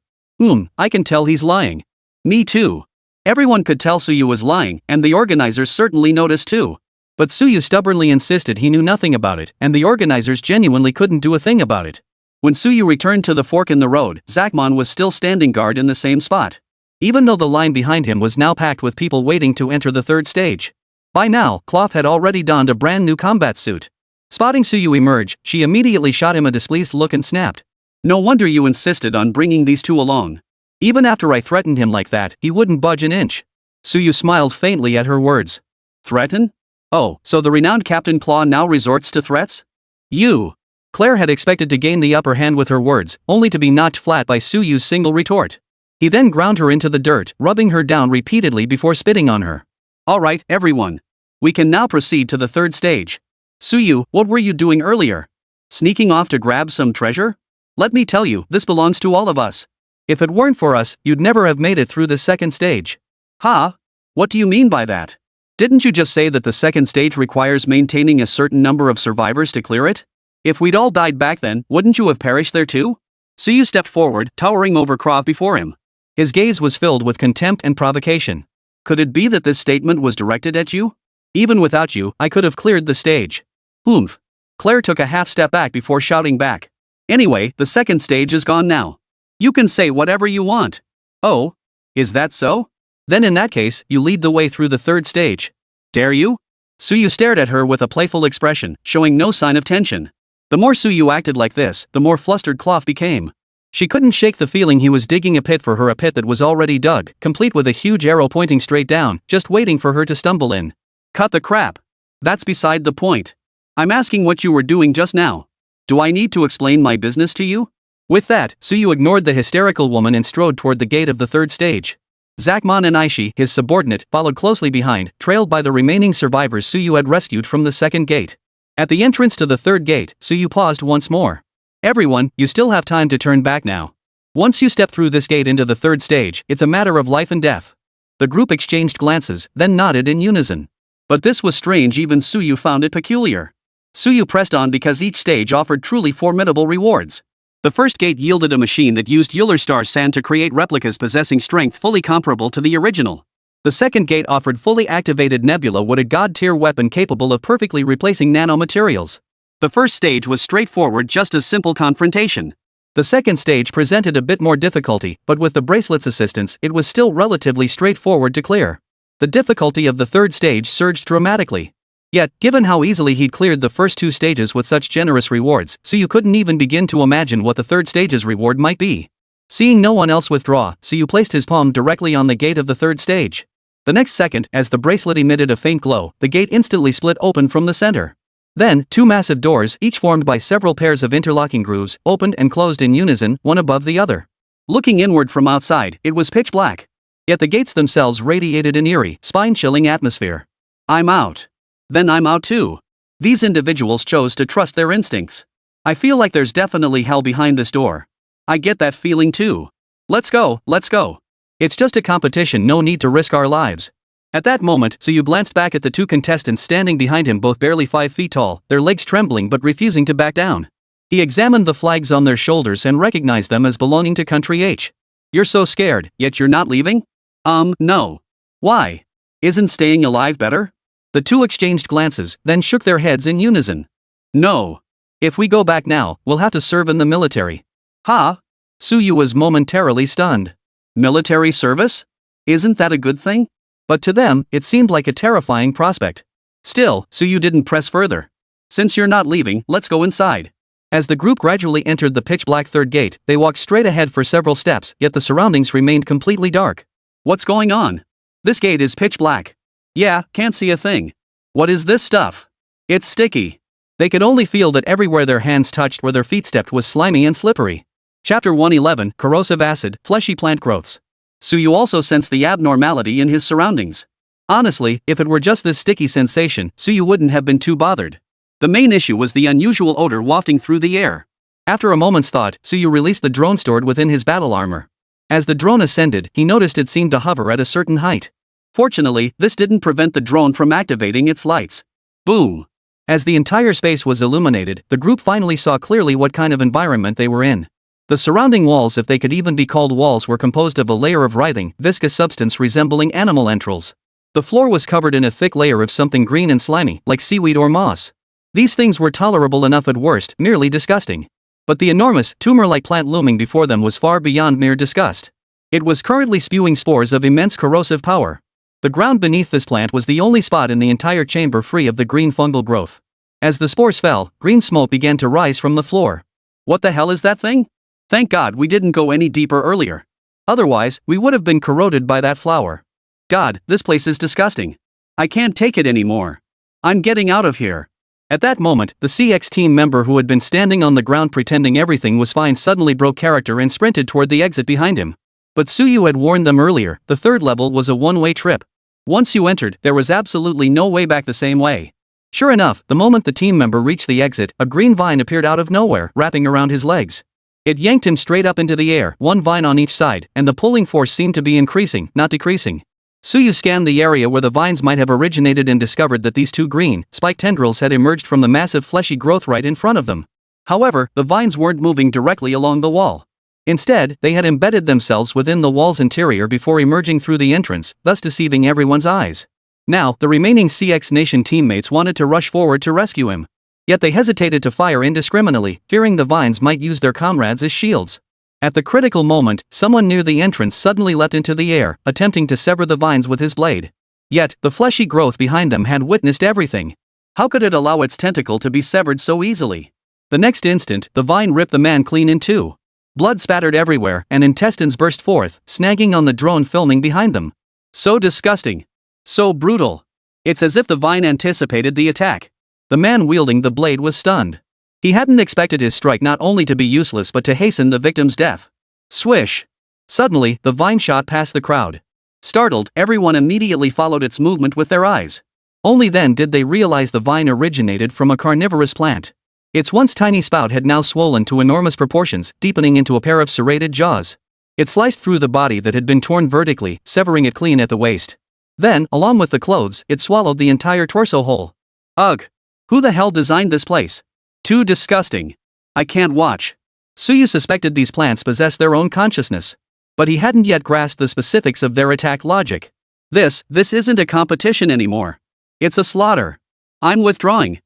I can tell he's lying. Me too. Everyone could tell Suyu was lying, and the organizers certainly noticed too. But Suyu stubbornly insisted he knew nothing about it, and the organizers genuinely couldn't do a thing about it. When Suyu returned to the fork in the road, Zakmon was still standing guard in the same spot. Even though the line behind him was now packed with people waiting to enter the third stage. By now, Cloth had already donned a brand new combat suit. Spotting Suyu emerge, she immediately shot him a displeased look and snapped. No wonder you insisted on bringing these two along. Even after I threatened him like that, he wouldn't budge an inch. Suyu smiled faintly at her words. Threaten? Oh, so the renowned Captain Claw now resorts to threats? You! Claire had expected to gain the upper hand with her words, only to be knocked flat by Suyu's single retort. He then ground her into the dirt, rubbing her down repeatedly before spitting on her. Alright, everyone. We can now proceed to the third stage. Suyu, what were you doing earlier? Sneaking off to grab some treasure? Let me tell you, this belongs to all of us. If it weren't for us, you'd never have made it through the second stage. Ha? What do you mean by that? Didn't you just say that the second stage requires maintaining a certain number of survivors to clear it? If we'd all died back then, wouldn't you have perished there too? Suyu stepped forward, towering over Krav before him. His gaze was filled with contempt and provocation. Could it be that this statement was directed at you? Even without you, I could have cleared the stage. Oomph. Claire took a half step back before shouting back. Anyway, the second stage is gone now. You can say whatever you want. Oh? Is that so? Then in that case, you lead the way through the third stage. Dare you? Suyu stared at her with a playful expression, showing no sign of tension. The more Suyu acted like this, the more flustered Cloth became. She couldn't shake the feeling he was digging a pit for her, a pit that was already dug, complete with a huge arrow pointing straight down, just waiting for her to stumble in. Cut the crap. That's beside the point. I'm asking what you were doing just now. Do I need to explain my business to you? With that, Suyu ignored the hysterical woman and strode toward the gate of the third stage. Zakmon and Aishi, his subordinate, followed closely behind, trailed by the remaining survivors Suyu had rescued from the second gate. At the entrance to the third gate, Suyu paused once more. Everyone, you still have time to turn back now. Once you step through this gate into the third stage, it's a matter of life and death. The group exchanged glances, then nodded in unison. But this was strange, even Suyu found it peculiar. Suyu pressed on because each stage offered truly formidable rewards. The first gate yielded a machine that used Eulerstar sand to create replicas possessing strength fully comparable to the original. The second gate offered fully activated Nebula with a god-tier weapon capable of perfectly replacing nanomaterials. The first stage was straightforward, just a simple confrontation. The second stage presented a bit more difficulty, but with the bracelet's assistance, it was still relatively straightforward to clear. The difficulty of the third stage surged dramatically. Yet, given how easily he'd cleared the first two stages with such generous rewards, Suyu couldn't even begin to imagine what the third stage's reward might be. Seeing no one else withdraw, Suyu placed his palm directly on the gate of the third stage. The next second, as the bracelet emitted a faint glow, the gate instantly split open from the center. Then, two massive doors, each formed by several pairs of interlocking grooves, opened and closed in unison, one above the other. Looking inward from outside, it was pitch black. Yet the gates themselves radiated an eerie, spine-chilling atmosphere. I'm out. Then I'm out too. These individuals chose to trust their instincts. I feel like there's definitely hell behind this door. I get that feeling too. Let's go, let's go. It's just a competition, no need to risk our lives. At that moment, Suyu glanced back at the two contestants standing behind him, both barely 5 feet tall, their legs trembling but refusing to back down. He examined the flags on their shoulders and recognized them as belonging to Country H. You're so scared, yet you're not leaving? No. Why? Isn't staying alive better? The two exchanged glances, then shook their heads in unison. No. If we go back now, we'll have to serve in the military. Huh? Suyu was momentarily stunned. Military service? Isn't that a good thing? But to them, it seemed like a terrifying prospect. Still, Suyu didn't press further. Since you're not leaving, let's go inside. As the group gradually entered the pitch-black third gate, they walked straight ahead for several steps, yet the surroundings remained completely dark. What's going on? This gate is pitch black. Yeah, can't see a thing. What is this stuff? It's sticky. They could only feel that everywhere their hands touched where their feet stepped was slimy and slippery. Chapter 111, Corrosive Acid, Fleshy Plant Growths. Suyu also sensed the abnormality in his surroundings. Honestly, if it were just this sticky sensation, Suyu wouldn't have been too bothered. The main issue was the unusual odor wafting through the air. After a moment's thought, Suyu released the drone stored within his battle armor. As the drone ascended, he noticed it seemed to hover at a certain height. Fortunately, this didn't prevent the drone from activating its lights. Boom! As the entire space was illuminated, the group finally saw clearly what kind of environment they were in. The surrounding walls, if they could even be called walls, were composed of a layer of writhing, viscous substance resembling animal entrails. The floor was covered in a thick layer of something green and slimy, like seaweed or moss. These things were tolerable enough at worst, merely disgusting. But the enormous, tumor-like plant looming before them was far beyond mere disgust. It was currently spewing spores of immense corrosive power. The ground beneath this plant was the only spot in the entire chamber free of the green fungal growth. As the spores fell, green smoke began to rise from the floor. What the hell is that thing? Thank God we didn't go any deeper earlier. Otherwise, we would have been corroded by that flower. God, this place is disgusting. I can't take it anymore. I'm getting out of here. At that moment, the CX team member who had been standing on the ground pretending everything was fine suddenly broke character and sprinted toward the exit behind him. But Suyu had warned them earlier, the third level was a one-way trip. Once you entered, there was absolutely no way back the same way. Sure enough, the moment the team member reached the exit, a green vine appeared out of nowhere, wrapping around his legs. It yanked him straight up into the air, one vine on each side, and the pulling force seemed to be increasing, not decreasing. Suyu scanned the area where the vines might have originated and discovered that these two green, spiked tendrils had emerged from the massive fleshy growth right in front of them. However, the vines weren't moving directly along the wall. Instead, they had embedded themselves within the wall's interior before emerging through the entrance, thus deceiving everyone's eyes. Now, the remaining CX Nation teammates wanted to rush forward to rescue him. Yet they hesitated to fire indiscriminately, fearing the vines might use their comrades as shields. At the critical moment, someone near the entrance suddenly leapt into the air, attempting to sever the vines with his blade. Yet, the fleshy growth behind them had witnessed everything. How could it allow its tentacle to be severed so easily? The next instant, the vine ripped the man clean in two. Blood spattered everywhere, and intestines burst forth, snagging on the drone filming behind them. So disgusting. So brutal. It's as if the vine anticipated the attack. The man wielding the blade was stunned. He hadn't expected his strike not only to be useless but to hasten the victim's death. Swish! Suddenly, the vine shot past the crowd. Startled, everyone immediately followed its movement with their eyes. Only then did they realize the vine originated from a carnivorous plant. Its once tiny spout had now swollen to enormous proportions, deepening into a pair of serrated jaws. It sliced through the body that had been torn vertically, severing it clean at the waist. Then, along with the clothes, it swallowed the entire torso whole. Ugh! Who the hell designed this place? Too disgusting. I can't watch. Suyu suspected these plants possessed their own consciousness. But he hadn't yet grasped the specifics of their attack logic. This isn't a competition anymore. It's a slaughter. I'm withdrawing.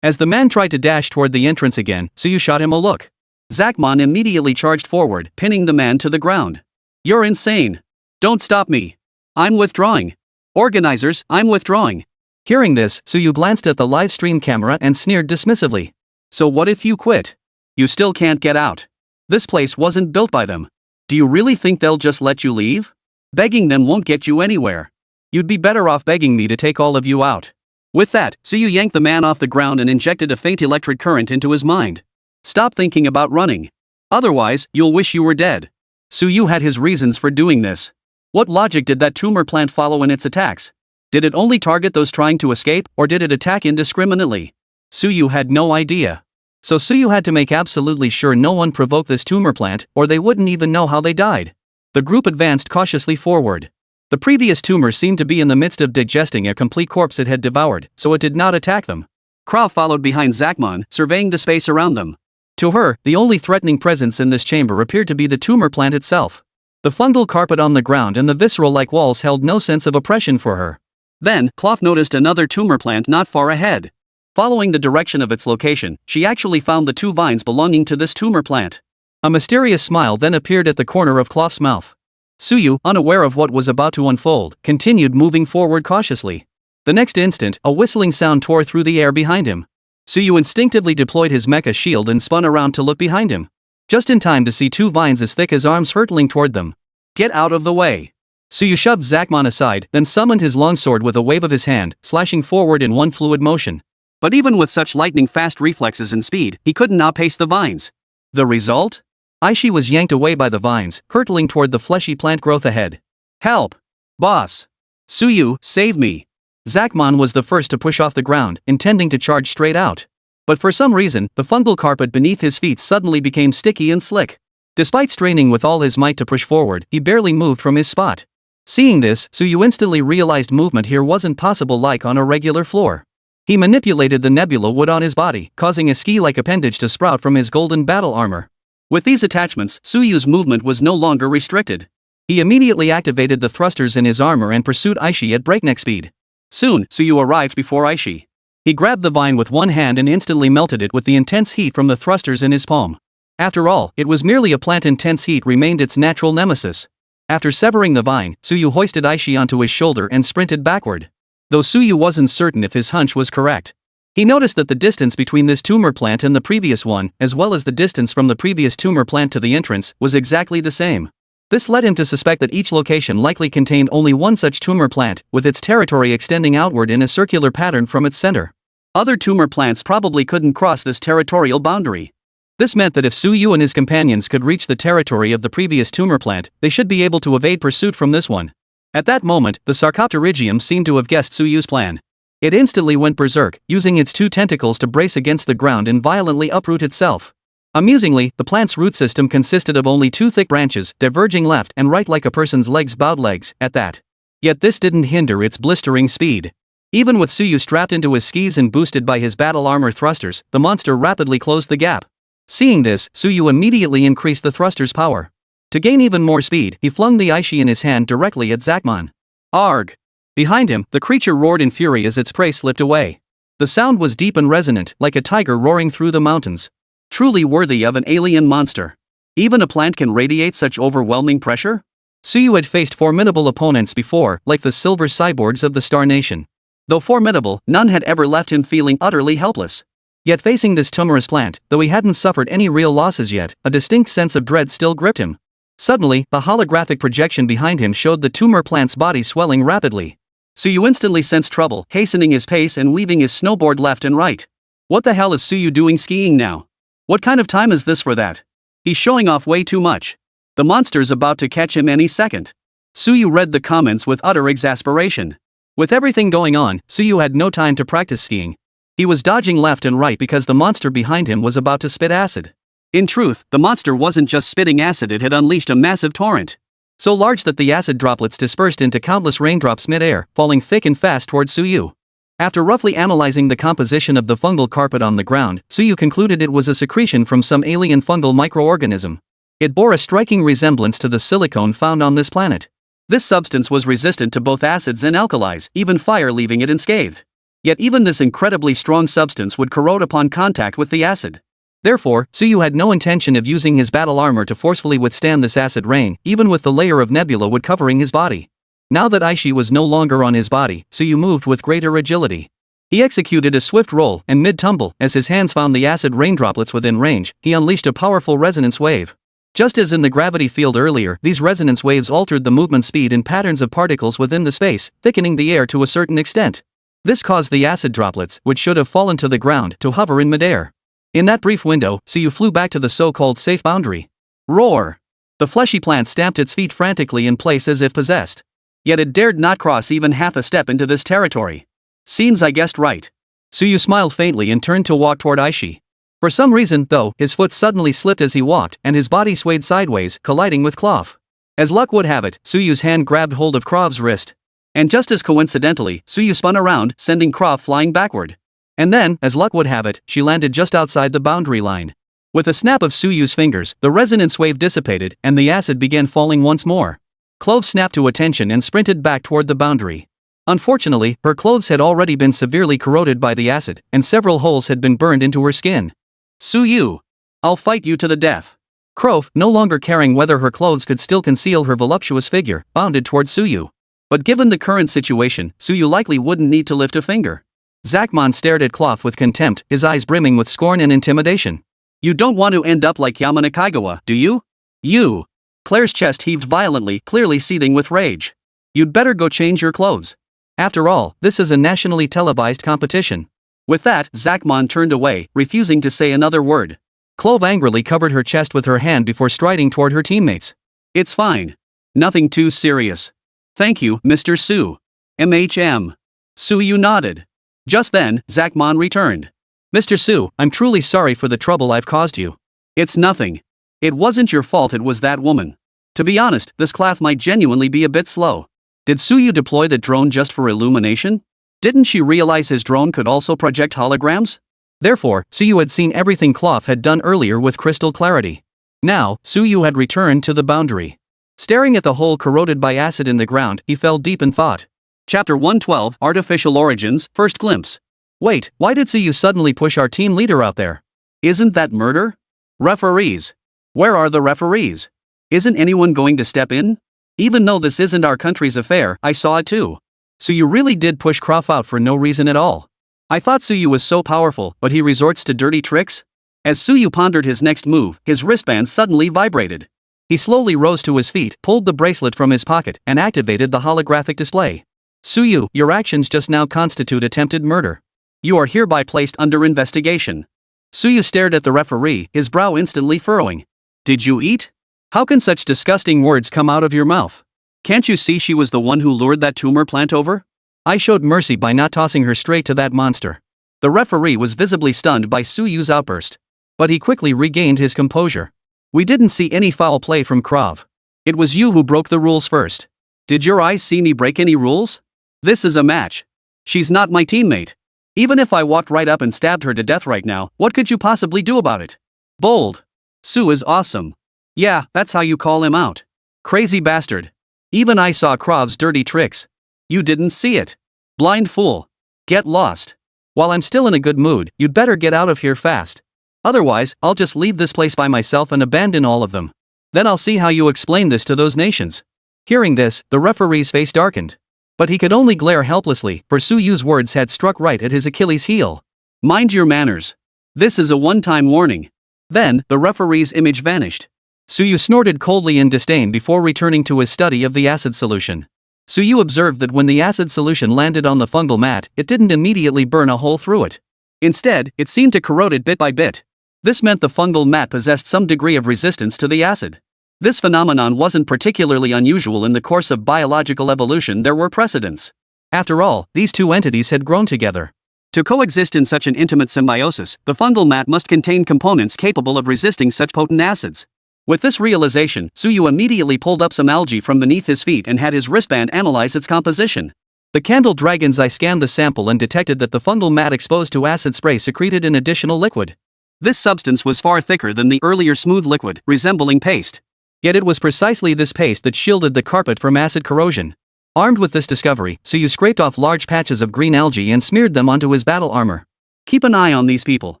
As the man tried to dash toward the entrance again, Suyu shot him a look. Zakmon immediately charged forward, pinning the man to the ground. You're insane. Don't stop me. I'm withdrawing. Organizers, I'm withdrawing. Hearing this, Suyu glanced at the live stream camera and sneered dismissively. So what if you quit? You still can't get out. This place wasn't built by them. Do you really think they'll just let you leave? Begging them won't get you anywhere. You'd be better off begging me to take all of you out. With that, Suyu yanked the man off the ground and injected a faint electric current into his mind. Stop thinking about running. Otherwise, you'll wish you were dead. Suyu had his reasons for doing this. What logic did that tumor plant follow in its attacks? Did it only target those trying to escape, or did it attack indiscriminately? Suyu had no idea. So Suyu had to make absolutely sure no one provoked this tumor plant, or they wouldn't even know how they died. The group advanced cautiously forward. The previous tumor seemed to be in the midst of digesting a complete corpse it had devoured, so it did not attack them. Kra followed behind Zachmon, surveying the space around them. To her, the only threatening presence in this chamber appeared to be the tumor plant itself. The fungal carpet on the ground and the visceral-like walls held no sense of oppression for her. Then, Cloth noticed another tumor plant not far ahead. Following the direction of its location, she actually found the 2 vines belonging to this tumor plant. A mysterious smile then appeared at the corner of Cloth's mouth. Suyu, unaware of what was about to unfold, continued moving forward cautiously. The next instant, a whistling sound tore through the air behind him. Suyu instinctively deployed his mecha shield and spun around to look behind him. Just in time to see 2 vines as thick as arms hurtling toward them. Get out of the way. Suyu shoved Zachmon aside, then summoned his longsword with a wave of his hand, slashing forward in one fluid motion. But even with such lightning-fast reflexes and speed, he couldn't outpace the vines. The result? Aishi was yanked away by the vines, hurtling toward the fleshy plant growth ahead. Help! Boss! Suyu, save me! Zachmon was the first to push off the ground, intending to charge straight out. But for some reason, the fungal carpet beneath his feet suddenly became sticky and slick. Despite straining with all his might to push forward, he barely moved from his spot. Seeing this, Suyu instantly realized movement here wasn't possible like on a regular floor. He manipulated the nebula wood on his body, causing a ski-like appendage to sprout from his golden battle armor. With these attachments, Suyu's movement was no longer restricted. He immediately activated the thrusters in his armor and pursued Aishi at breakneck speed. Soon, Suyu arrived before Aishi. He grabbed the vine with one hand and instantly melted it with the intense heat from the thrusters in his palm. After all, it was merely a plant. Intense heat remained its natural nemesis. After severing the vine, Suyu hoisted Aishi onto his shoulder and sprinted backward. Though Suyu wasn't certain if his hunch was correct. He noticed that the distance between this tumor plant and the previous one, as well as the distance from the previous tumor plant to the entrance, was exactly the same. This led him to suspect that each location likely contained only one such tumor plant, with its territory extending outward in a circular pattern from its center. Other tumor plants probably couldn't cross this territorial boundary. This meant that if Suyu and his companions could reach the territory of the previous tumor plant, they should be able to evade pursuit from this one. At that moment, the Sarcopterygium seemed to have guessed Suyu's plan. It instantly went berserk, using its 2 tentacles to brace against the ground and violently uproot itself. Amusingly, the plant's root system consisted of only 2 thick branches, diverging left and right like a person's bowed legs, at that. Yet this didn't hinder its blistering speed. Even with Suyu strapped into his skis and boosted by his battle armor thrusters, the monster rapidly closed the gap. Seeing this, Suyu immediately increased the thrusters' power. To gain even more speed, he flung the Aishi in his hand directly at Zachmon. Arg! Behind him, the creature roared in fury as its prey slipped away. The sound was deep and resonant, like a tiger roaring through the mountains. Truly worthy of an alien monster. Even a plant can radiate such overwhelming pressure? Suyu had faced formidable opponents before, like the silver cyborgs of the Star Nation. Though formidable, none had ever left him feeling utterly helpless. Yet facing this tumorous plant, though he hadn't suffered any real losses yet, a distinct sense of dread still gripped him. Suddenly, the holographic projection behind him showed the tumor plant's body swelling rapidly. Suyu instantly sensed trouble, hastening his pace and weaving his snowboard left and right. What the hell is Suyu doing skiing now? What kind of time is this for that? He's showing off way too much. The monster's about to catch him any second. Suyu read the comments with utter exasperation. With everything going on, Suyu had no time to practice skiing. He was dodging left and right because the monster behind him was about to spit acid. In truth, the monster wasn't just spitting acid, it had unleashed a massive torrent. So large that the acid droplets dispersed into countless raindrops mid-air, falling thick and fast towards Suyu. After roughly analyzing the composition of the fungal carpet on the ground, Suyu concluded it was a secretion from some alien fungal microorganism. It bore a striking resemblance to the silicone found on this planet. This substance was resistant to both acids and alkalis, even fire leaving it unscathed. Yet even this incredibly strong substance would corrode upon contact with the acid. Therefore, Suyu had no intention of using his battle armor to forcefully withstand this acid rain, even with the layer of nebula wood covering his body. Now that Aishi was no longer on his body, Suyu moved with greater agility. He executed a swift roll, and mid-tumble, as his hands found the acid rain droplets within range, he unleashed a powerful resonance wave. Just as in the gravity field earlier, these resonance waves altered the movement speed and patterns of particles within the space, thickening the air to a certain extent. This caused the acid droplets, which should have fallen to the ground, to hover in midair. In that brief window, Suyu flew back to the so-called safe boundary. Roar! The fleshy plant stamped its feet frantically in place as if possessed. Yet it dared not cross even half a step into this territory. Seems I guessed right. Suyu smiled faintly and turned to walk toward Aishi. For some reason, though, his foot suddenly slipped as he walked, and his body swayed sideways, colliding with Cloth. As luck would have it, Suyu's hand grabbed hold of Krov's wrist. And just as coincidentally, Suyu spun around, sending Krov flying backward. And then, as luck would have it, she landed just outside the boundary line. With a snap of Suyu's fingers, the resonance wave dissipated, and the acid began falling once more. Clove snapped to attention and sprinted back toward the boundary. Unfortunately, her clothes had already been severely corroded by the acid, and several holes had been burned into her skin. Suyu! I'll fight you to the death. Krov, no longer caring whether her clothes could still conceal her voluptuous figure, bounded toward Suyu. But given the current situation, Suyu likely wouldn't need to lift a finger. Zakmon stared at Cloth with contempt, his eyes brimming with scorn and intimidation. You don't want to end up like Yamana Kaigawa, do you? You! Claire's chest heaved violently, clearly seething with rage. You'd better go change your clothes. After all, this is a nationally televised competition. With that, Zakmon turned away, refusing to say another word. Clove angrily covered her chest with her hand before striding toward her teammates. It's fine. Nothing too serious. Thank you, Mr. Su. MHM. Suyu nodded. Just then, Zakmon returned. Mr. Su, I'm truly sorry for the trouble I've caused you. It's nothing. It wasn't your fault, it was that woman. To be honest, this class might genuinely be a bit slow. Did Suyu deploy the drone just for illumination? Didn't she realize his drone could also project holograms? Therefore, Suyu had seen everything Cloth had done earlier with crystal clarity. Now, Suyu had returned to the boundary. Staring at the hole corroded by acid in the ground, he fell deep in thought. Chapter 112, Artificial Origins, First Glimpse. Wait, why did Suyu suddenly push our team leader out there? Isn't that murder? Referees. Where are the referees? Isn't anyone going to step in? Even though this isn't our country's affair, I saw it too. Suyu really did push Croft out for no reason at all. I thought Suyu was so powerful, but he resorts to dirty tricks? As Suyu pondered his next move, his wristband suddenly vibrated. He slowly rose to his feet, pulled the bracelet from his pocket, and activated the holographic display. Suyu, your actions just now constitute attempted murder. You are hereby placed under investigation. Suyu stared at the referee, his brow instantly furrowing. Did you eat? How can such disgusting words come out of your mouth? Can't you see she was the one who lured that tumor plant over? I showed mercy by not tossing her straight to that monster. The referee was visibly stunned by Suyu's outburst. But he quickly regained his composure. We didn't see any foul play from Krov. It was you who broke the rules first. Did your eyes see me break any rules? This is a match. She's not my teammate. Even if I walked right up and stabbed her to death right now, what could you possibly do about it? Bold. Su is awesome. Yeah, that's how you call him out. Crazy bastard. Even I saw Krov's dirty tricks. You didn't see it. Blind fool. Get lost. While I'm still in a good mood, you'd better get out of here fast. Otherwise, I'll just leave this place by myself and abandon all of them. Then I'll see how you explain this to those nations. Hearing this, the referee's face darkened. But he could only glare helplessly, for Suyu's words had struck right at his Achilles' heel. Mind your manners. This is a one-time warning. Then, the referee's image vanished. Suyu snorted coldly in disdain before returning to his study of the acid solution. Suyu observed that when the acid solution landed on the fungal mat, it didn't immediately burn a hole through it. Instead, it seemed to corrode it bit by bit. This meant the fungal mat possessed some degree of resistance to the acid. This phenomenon wasn't particularly unusual in the course of biological evolution. There were precedents. After all, these two entities had grown together. To coexist in such an intimate symbiosis, the fungal mat must contain components capable of resisting such potent acids. With this realization, Suyu immediately pulled up some algae from beneath his feet and had his wristband analyze its composition. The candle dragon's eye scanned the sample and detected that the fungal mat exposed to acid spray secreted an additional liquid. This substance was far thicker than the earlier smooth liquid, resembling paste. Yet it was precisely this paste that shielded the carpet from acid corrosion. Armed with this discovery, Suyu scraped off large patches of green algae and smeared them onto his battle armor. Keep an eye on these people.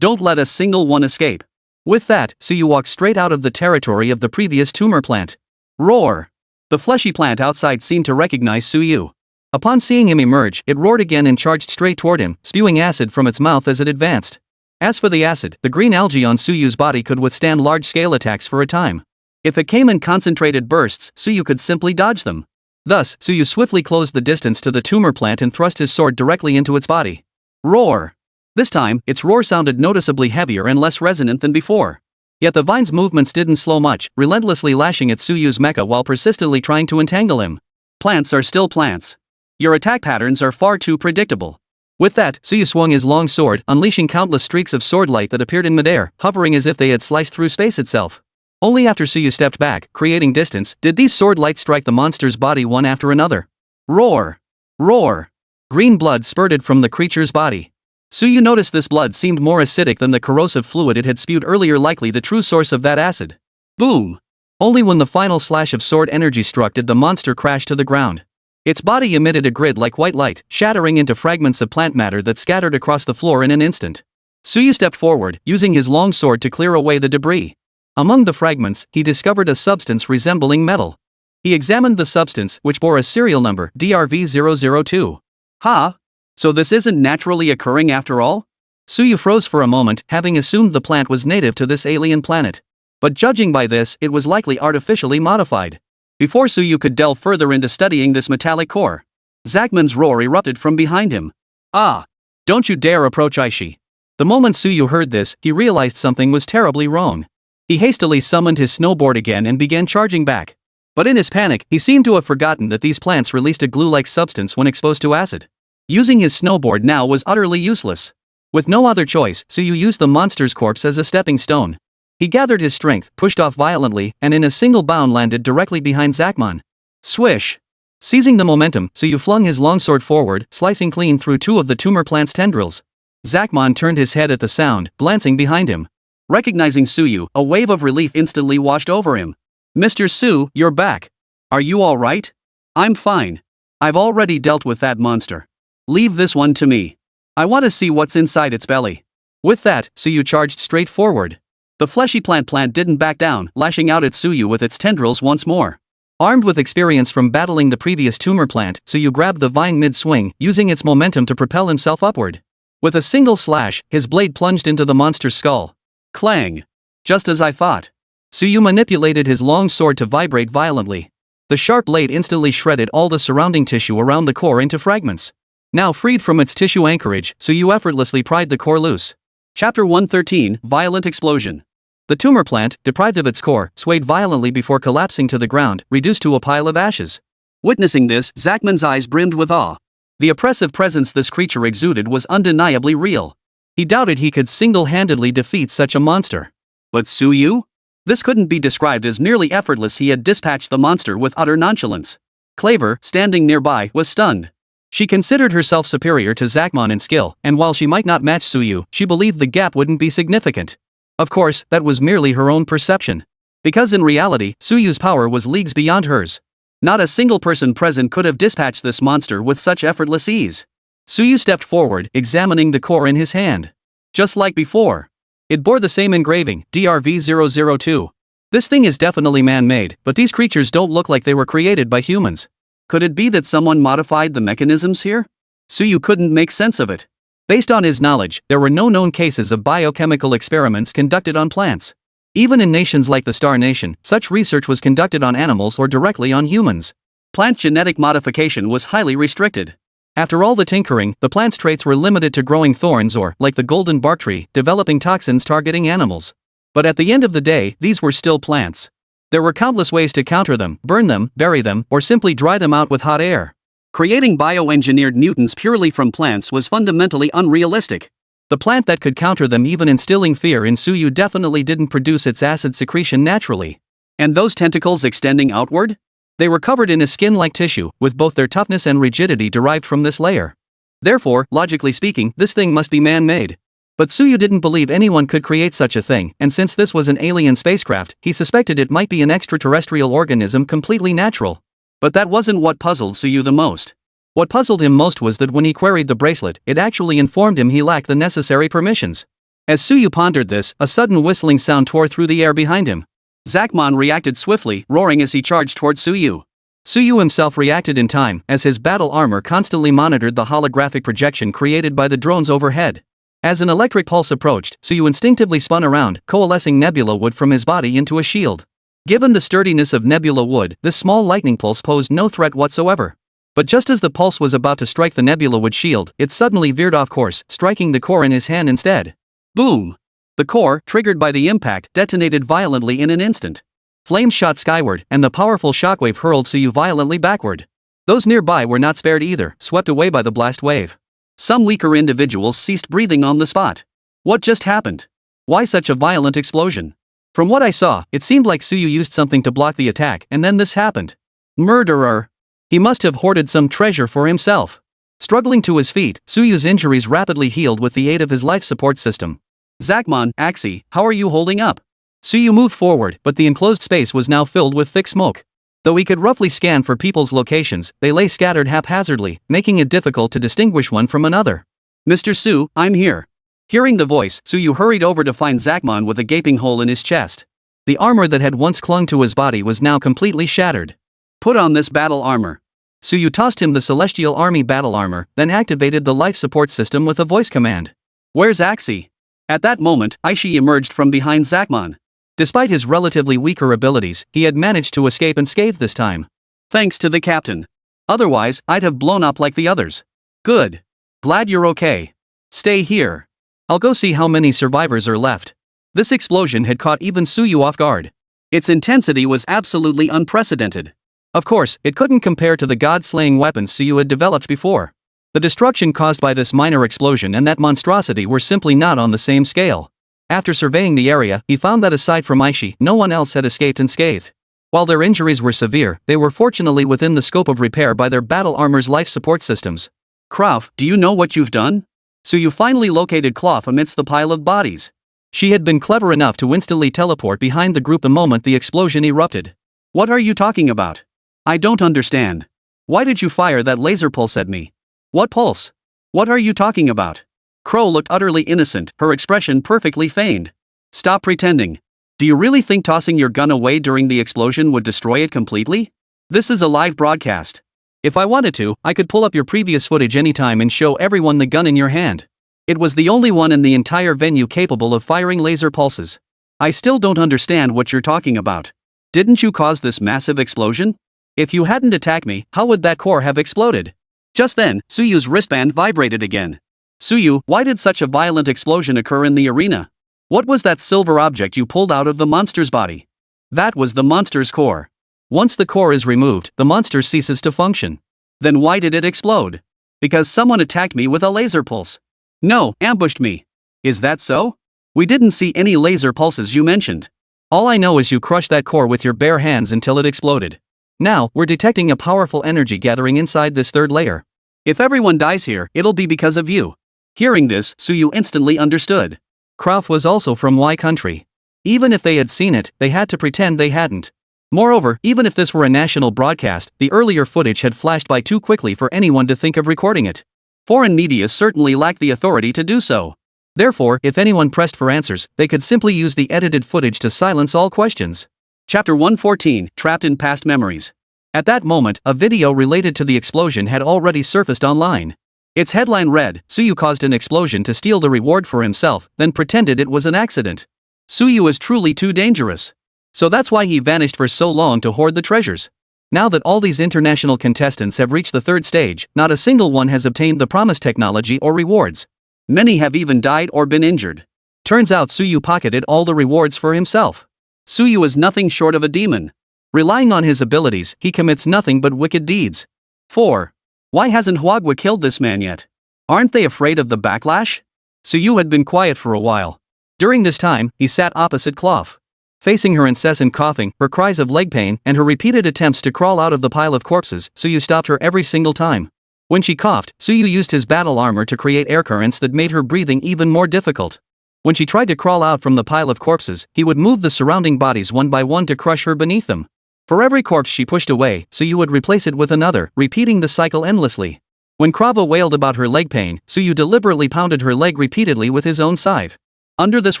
Don't let a single one escape. With that, Suyu walked straight out of the territory of the previous tumor plant. Roar! The fleshy plant outside seemed to recognize Suyu. Upon seeing him emerge, it roared again and charged straight toward him, spewing acid from its mouth as it advanced. As for the acid, the green algae on Suyu's body could withstand large-scale attacks for a time. If it came in concentrated bursts, Suyu could simply dodge them. Thus, Suyu swiftly closed the distance to the tumor plant and thrust his sword directly into its body. Roar! This time, its roar sounded noticeably heavier and less resonant than before. Yet the vine's movements didn't slow much, relentlessly lashing at Suyu's mecha while persistently trying to entangle him. Plants are still plants. Your attack patterns are far too predictable. With that, Suyu swung his long sword, unleashing countless streaks of sword light that appeared in midair, hovering as if they had sliced through space itself. Only after Suyu stepped back, creating distance, did these sword lights strike the monster's body one after another. Roar! Roar! Green blood spurted from the creature's body. Suyu noticed this blood seemed more acidic than the corrosive fluid it had spewed earlier, likely the true source of that acid. Boom! Only when the final slash of sword energy struck did the monster crash to the ground. Its body emitted a grid-like white light, shattering into fragments of plant matter that scattered across the floor in an instant. Suyu stepped forward, using his long sword to clear away the debris. Among the fragments, he discovered a substance resembling metal. He examined the substance, which bore a serial number, DRV002. Ha! So this isn't naturally occurring after all? Suyu froze for a moment, having assumed the plant was native to this alien planet. But judging by this, it was likely artificially modified. Before Suyu could delve further into studying this metallic core, Zachman's roar erupted from behind him. Ah! Don't you dare approach Aishi. The moment Suyu heard this, he realized something was terribly wrong. He hastily summoned his snowboard again and began charging back. But in his panic, he seemed to have forgotten that these plants released a glue-like substance when exposed to acid. Using his snowboard now was utterly useless. With no other choice, Suyu used the monster's corpse as a stepping stone. He gathered his strength, pushed off violently, and in a single bound landed directly behind Zachman. Swish! Seizing the momentum, Suyu flung his longsword forward, slicing clean through two of the tumor plant's tendrils. Zachman turned his head at the sound, glancing behind him. Recognizing Suyu, a wave of relief instantly washed over him. Mr. Su, you're back. Are you all right? I'm fine. I've already dealt with that monster. Leave this one to me. I want to see what's inside its belly. With that, Suyu charged straight forward. The fleshy plant didn't back down, lashing out at Suyu with its tendrils once more. Armed with experience from battling the previous tumor plant, Suyu grabbed the vine mid-swing, using its momentum to propel himself upward. With a single slash, his blade plunged into the monster's skull. Clang! Just as I thought. Suyu manipulated his long sword to vibrate violently. The sharp blade instantly shredded all the surrounding tissue around the core into fragments. Now freed from its tissue anchorage, Suyu effortlessly pried the core loose. Chapter 113, Violent Explosion. The tumor plant, deprived of its core, swayed violently before collapsing to the ground, reduced to a pile of ashes. Witnessing this, Zachman's eyes brimmed with awe. The oppressive presence this creature exuded was undeniably real. He doubted he could single-handedly defeat such a monster. But Suyu? This couldn't be described as nearly effortless. He had dispatched the monster with utter nonchalance. Claver, standing nearby, was stunned. She considered herself superior to Zachman in skill, and while she might not match Suyu, she believed the gap wouldn't be significant. Of course, that was merely her own perception. Because in reality, Suyu's power was leagues beyond hers. Not a single person present could have dispatched this monster with such effortless ease. Suyu stepped forward, examining the core in his hand. Just like before. It bore the same engraving, DRV002. This thing is definitely man-made, but these creatures don't look like they were created by humans. Could it be that someone modified the mechanisms here? Suyu couldn't make sense of it. Based on his knowledge, there were no known cases of biochemical experiments conducted on plants. Even in nations like the Star Nation, such research was conducted on animals or directly on humans. Plant genetic modification was highly restricted. After all the tinkering, the plant's traits were limited to growing thorns or, like the golden bark tree, developing toxins targeting animals. But at the end of the day, these were still plants. There were countless ways to counter them, burn them, bury them, or simply dry them out with hot air. Creating bioengineered mutants purely from plants was fundamentally unrealistic. The plant that could counter them, even instilling fear in Suyu, definitely didn't produce its acid secretion naturally. And those tentacles extending outward? They were covered in a skin-like tissue, with both their toughness and rigidity derived from this layer. Therefore, logically speaking, this thing must be man-made. But Suyu didn't believe anyone could create such a thing, and since this was an alien spacecraft, he suspected it might be an extraterrestrial organism completely natural. But that wasn't what puzzled Suyu the most. What puzzled him most was that when he queried the bracelet, it actually informed him he lacked the necessary permissions. As Suyu pondered this, a sudden whistling sound tore through the air behind him. Zachman reacted swiftly, roaring as he charged towards Suyu. Suyu himself reacted in time, as his battle armor constantly monitored the holographic projection created by the drones overhead. As an electric pulse approached, Suyu instinctively spun around, coalescing nebula wood from his body into a shield. Given the sturdiness of nebula wood, this small lightning pulse posed no threat whatsoever. But just as the pulse was about to strike the nebula wood shield, it suddenly veered off course, striking the core in his hand instead. Boom! The core, triggered by the impact, detonated violently in an instant. Flames shot skyward, and the powerful shockwave hurled Suyu violently backward. Those nearby were not spared either, swept away by the blast wave. Some weaker individuals ceased breathing on the spot. What just happened? Why such a violent explosion? From what I saw, it seemed like Suyu used something to block the attack, and then this happened. Murderer! He must have hoarded some treasure for himself. Struggling to his feet, Suyu's injuries rapidly healed with the aid of his life support system. Zachmon, Axie, how are you holding up? Suyu moved forward, but the enclosed space was now filled with thick smoke. Though he could roughly scan for people's locations, they lay scattered haphazardly, making it difficult to distinguish one from another. Mr. Su, I'm here. Hearing the voice, Suyu hurried over to find Zachmon with a gaping hole in his chest. The armor that had once clung to his body was now completely shattered. Put on this battle armor. Suyu tossed him the Celestial Army battle armor, then activated the life support system with a voice command. Where's Axie? At that moment, Aishi emerged from behind Zachmon. Despite his relatively weaker abilities, he had managed to escape unscathed this time. Thanks to the captain. Otherwise, I'd have blown up like the others. Good. Glad you're okay. Stay here. I'll go see how many survivors are left. This explosion had caught even Suyu off guard. Its intensity was absolutely unprecedented. Of course, it couldn't compare to the god-slaying weapons Suyu had developed before. The destruction caused by this minor explosion and that monstrosity were simply not on the same scale. After surveying the area, he found that aside from Aishi, no one else had escaped unscathed. While their injuries were severe, they were fortunately within the scope of repair by their battle armor's life support systems. Krauf, do you know what you've done? Suyu finally located Klauf amidst the pile of bodies. She had been clever enough to instantly teleport behind the group the moment the explosion erupted. What are you talking about? I don't understand. Why did you fire that laser pulse at me? What pulse? What are you talking about? Crow looked utterly innocent, her expression perfectly feigned. Stop pretending. Do you really think tossing your gun away during the explosion would destroy it completely? This is a live broadcast. If I wanted to, I could pull up your previous footage anytime and show everyone the gun in your hand. It was the only one in the entire venue capable of firing laser pulses. I still don't understand what you're talking about. Didn't you cause this massive explosion? If you hadn't attacked me, how would that core have exploded? Just then, Suyu's wristband vibrated again. Suyu, why did such a violent explosion occur in the arena? What was that silver object you pulled out of the monster's body? That was the monster's core. Once the core is removed, the monster ceases to function. Then why did it explode? Because someone attacked me with a laser pulse. No, ambushed me. Is that so? We didn't see any laser pulses you mentioned. All I know is you crushed that core with your bare hands until it exploded. Now, we're detecting a powerful energy gathering inside this third layer. If everyone dies here, it'll be because of you. Hearing this, Suyu instantly understood. Krauf was also from Y country. Even if they had seen it, they had to pretend they hadn't. Moreover, even if this were a national broadcast, the earlier footage had flashed by too quickly for anyone to think of recording it. Foreign media certainly lacked the authority to do so. Therefore, if anyone pressed for answers, they could simply use the edited footage to silence all questions. Chapter 114, Trapped in Past Memories. At that moment, a video related to the explosion had already surfaced online. Its headline read, Suyu caused an explosion to steal the reward for himself, then pretended it was an accident. Suyu is truly too dangerous. So that's why he vanished for so long to hoard the treasures. Now that all these international contestants have reached the third stage, not a single one has obtained the promised technology or rewards. Many have even died or been injured. Turns out Suyu pocketed all the rewards for himself. Suyu is nothing short of a demon. Relying on his abilities, he commits nothing but wicked deeds. 4. Why hasn't Huagua killed this man yet? Aren't they afraid of the backlash? Suyu had been quiet for a while. During this time, he sat opposite Klauf. Facing her incessant coughing, her cries of leg pain, and her repeated attempts to crawl out of the pile of corpses, Suyu stopped her every single time. When she coughed, Suyu used his battle armor to create air currents that made her breathing even more difficult. When she tried to crawl out from the pile of corpses, he would move the surrounding bodies one by one to crush her beneath them. For every corpse she pushed away, Suyu would replace it with another, repeating the cycle endlessly. When Krava wailed about her leg pain, Suyu deliberately pounded her leg repeatedly with his own scythe. Under this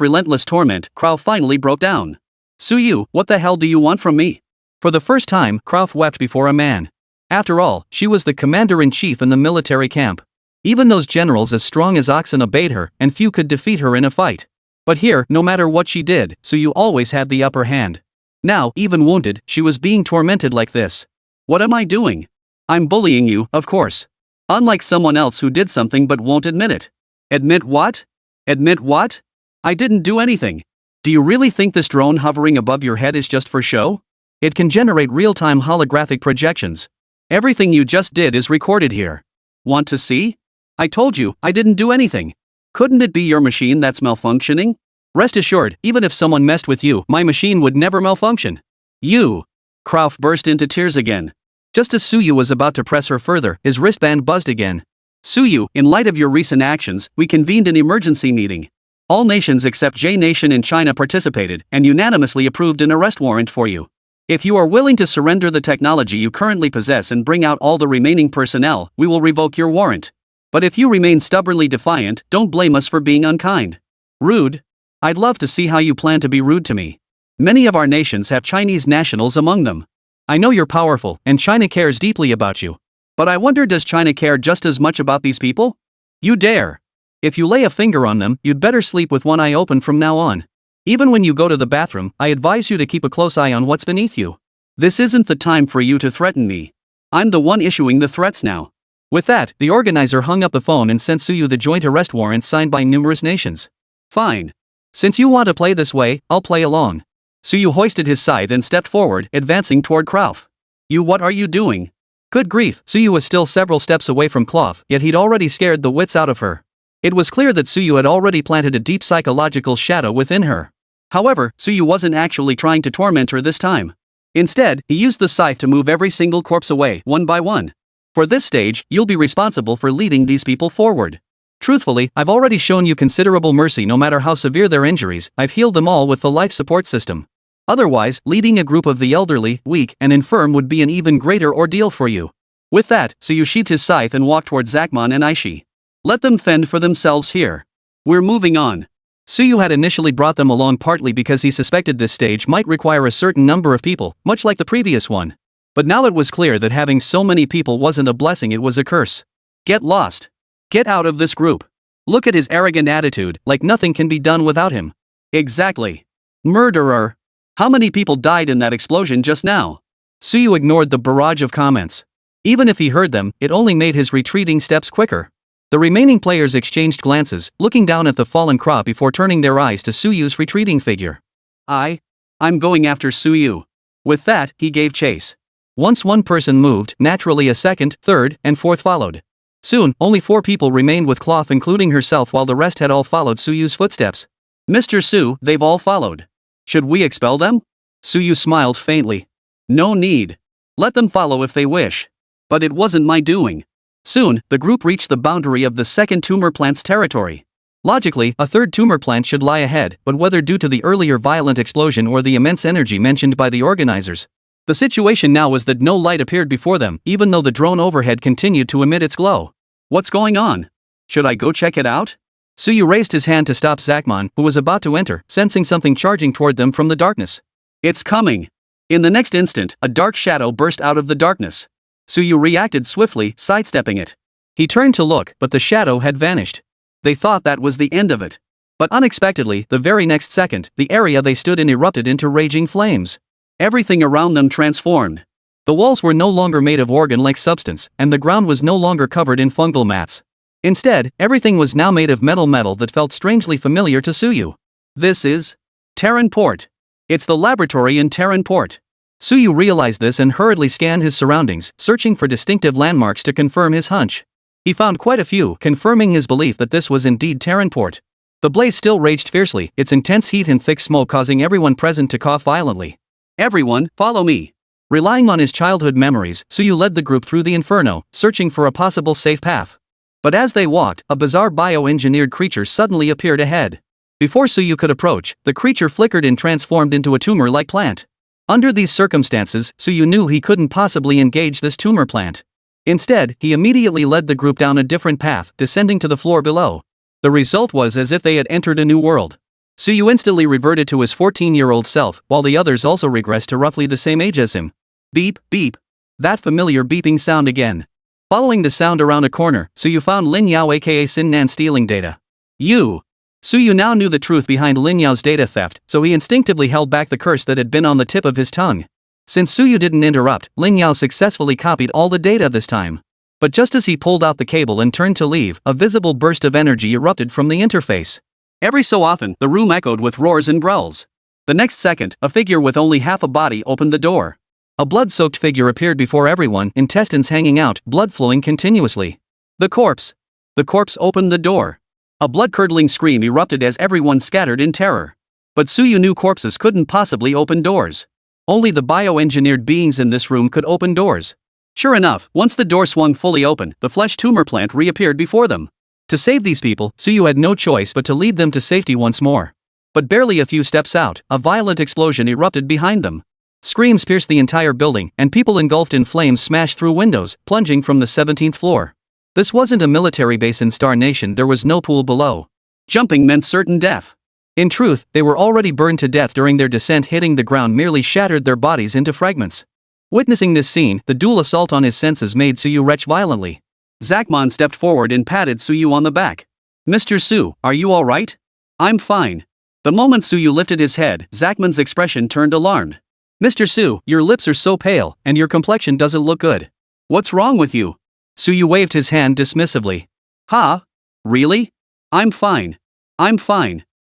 relentless torment, Krava finally broke down. Suyu, what the hell do you want from me? For the first time, Krava wept before a man. After all, she was the commander-in-chief in the military camp. Even those generals as strong as oxen obeyed her, and few could defeat her in a fight. But here, no matter what she did, Suyu always had the upper hand. Now, even wounded, she was being tormented like this. What am I doing? I'm bullying you, of course. Unlike someone else who did something but won't admit it. Admit what? Admit what? I didn't do anything. Do you really think this drone hovering above your head is just for show? It can generate real-time holographic projections. Everything you just did is recorded here. Want to see? I told you, I didn't do anything. Couldn't it be your machine that's malfunctioning? Rest assured, even if someone messed with you, my machine would never malfunction. You! Krauf burst into tears again. Just as Suyu was about to press her further, his wristband buzzed again. Suyu, in light of your recent actions, we convened an emergency meeting. All nations except J Nation in China participated and unanimously approved an arrest warrant for you. If you are willing to surrender the technology you currently possess and bring out all the remaining personnel, we will revoke your warrant. But if you remain stubbornly defiant, don't blame us for being unkind. Rude? I'd love to see how you plan to be rude to me. Many of our nations have Chinese nationals among them. I know you're powerful, and China cares deeply about you. But I wonder, does China care just as much about these people? You dare. If you lay a finger on them, you'd better sleep with one eye open from now on. Even when you go to the bathroom, I advise you to keep a close eye on what's beneath you. This isn't the time for you to threaten me. I'm the one issuing the threats now. With that, the organizer hung up the phone and sent Suyu the joint arrest warrant signed by numerous nations. Fine. Since you want to play this way, I'll play along. Suyu hoisted his scythe and stepped forward, advancing toward Krauf. What are you doing? Good grief, Suyu was still several steps away from Krauf, yet he'd already scared the wits out of her. It was clear that Suyu had already planted a deep psychological shadow within her. However, Suyu wasn't actually trying to torment her this time. Instead, he used the scythe to move every single corpse away, one by one. For this stage, you'll be responsible for leading these people forward. Truthfully, I've already shown you considerable mercy. No matter how severe their injuries, I've healed them all with the life support system. Otherwise, leading a group of the elderly, weak, and infirm would be an even greater ordeal for you. With that, Suyu sheathed his scythe and walked toward Zakmon and Aishi. Let them fend for themselves here. We're moving on. Suyu had initially brought them along partly because he suspected this stage might require a certain number of people, much like the previous one. But now it was clear that having so many people wasn't a blessing, it was a curse. Get lost. Get out of this group. Look at his arrogant attitude, like nothing can be done without him. Exactly. Murderer. How many people died in that explosion just now? Suyu ignored the barrage of comments. Even if he heard them, it only made his retreating steps quicker. The remaining players exchanged glances, looking down at the fallen Krauf before turning their eyes to Suyu's retreating figure. I'm going after Suyu. With that, he gave chase. Once one person moved, naturally a second, third, and fourth followed. Soon, only 4 people remained with Krauf, including herself, while the rest had all followed Suyu's footsteps. Mr. Su, they've all followed. Should we expel them? Suyu smiled faintly. No need. Let them follow if they wish. But it wasn't my doing. Soon, the group reached the boundary of the second tumor plant's territory. Logically, a third tumor plant should lie ahead, but whether due to the earlier violent explosion or the immense energy mentioned by the organizers, the situation now was that no light appeared before them, even though the drone overhead continued to emit its glow. What's going on? Should I go check it out? Suyu raised his hand to stop Zakmon, who was about to enter, sensing something charging toward them from the darkness. It's coming! In the next instant, a dark shadow burst out of the darkness. Suyu reacted swiftly, sidestepping it. He turned to look, but the shadow had vanished. They thought that was the end of it. But unexpectedly, the very next second, the area they stood in erupted into raging flames. Everything around them transformed. The walls were no longer made of organ-like substance, and the ground was no longer covered in fungal mats. Instead, everything was now made of metal that felt strangely familiar to Suyu. This is Terran Port. It's the laboratory in Terran Port. Suyu realized this and hurriedly scanned his surroundings, searching for distinctive landmarks to confirm his hunch. He found quite a few, confirming his belief that this was indeed Terran Port. The blaze still raged fiercely, its intense heat and thick smoke causing everyone present to cough violently. Everyone, follow me. Relying on his childhood memories, Suyu led the group through the inferno, searching for a possible safe path. But as they walked, a bizarre bioengineered creature suddenly appeared ahead. Before Suyu could approach, the creature flickered and transformed into a tumor-like plant. Under these circumstances, Suyu knew he couldn't possibly engage this tumor plant. Instead, he immediately led the group down a different path, descending to the floor below. The result was as if they had entered a new world. Suyu instantly reverted to his 14-year-old self, while the others also regressed to roughly the same age as him. Beep, beep. That familiar beeping sound again. Following the sound around a corner, Suyu found Lin Yao aka Sin Nan stealing data. Suyu now knew the truth behind Lin Yao's data theft, so he instinctively held back the curse that had been on the tip of his tongue. Since Suyu didn't interrupt, Lin Yao successfully copied all the data this time. But just as he pulled out the cable and turned to leave, a visible burst of energy erupted from the interface. Every so often, the room echoed with roars and growls. The next second, a figure with only half a body opened the door. A blood-soaked figure appeared before everyone, intestines hanging out, blood flowing continuously. The corpse opened the door. A blood-curdling scream erupted as everyone scattered in terror. But Suyu knew corpses couldn't possibly open doors. Only the bioengineered beings in this room could open doors. Sure enough, once the door swung fully open, the flesh tumor plant reappeared before them. To save these people, Suyu had no choice but to lead them to safety once more. But barely a few steps out, a violent explosion erupted behind them. Screams pierced the entire building, and people engulfed in flames smashed through windows, plunging from the 17th floor. This wasn't a military base in Star Nation, there was no pool below. Jumping meant certain death. In truth, they were already burned to death during their descent. Hitting the ground merely shattered their bodies into fragments. Witnessing this scene, the dual assault on his senses made Suyu retch violently. Zachman stepped forward and patted Suyu on the back. "Mr. Su, are you alright?" "I'm fine." The moment Suyu lifted his head, Zachman's expression turned alarmed. "Mr. Su, your lips are so pale, and your complexion doesn't look good. What's wrong with you?" Suyu waved his hand dismissively. "Huh? Really? I'm fine.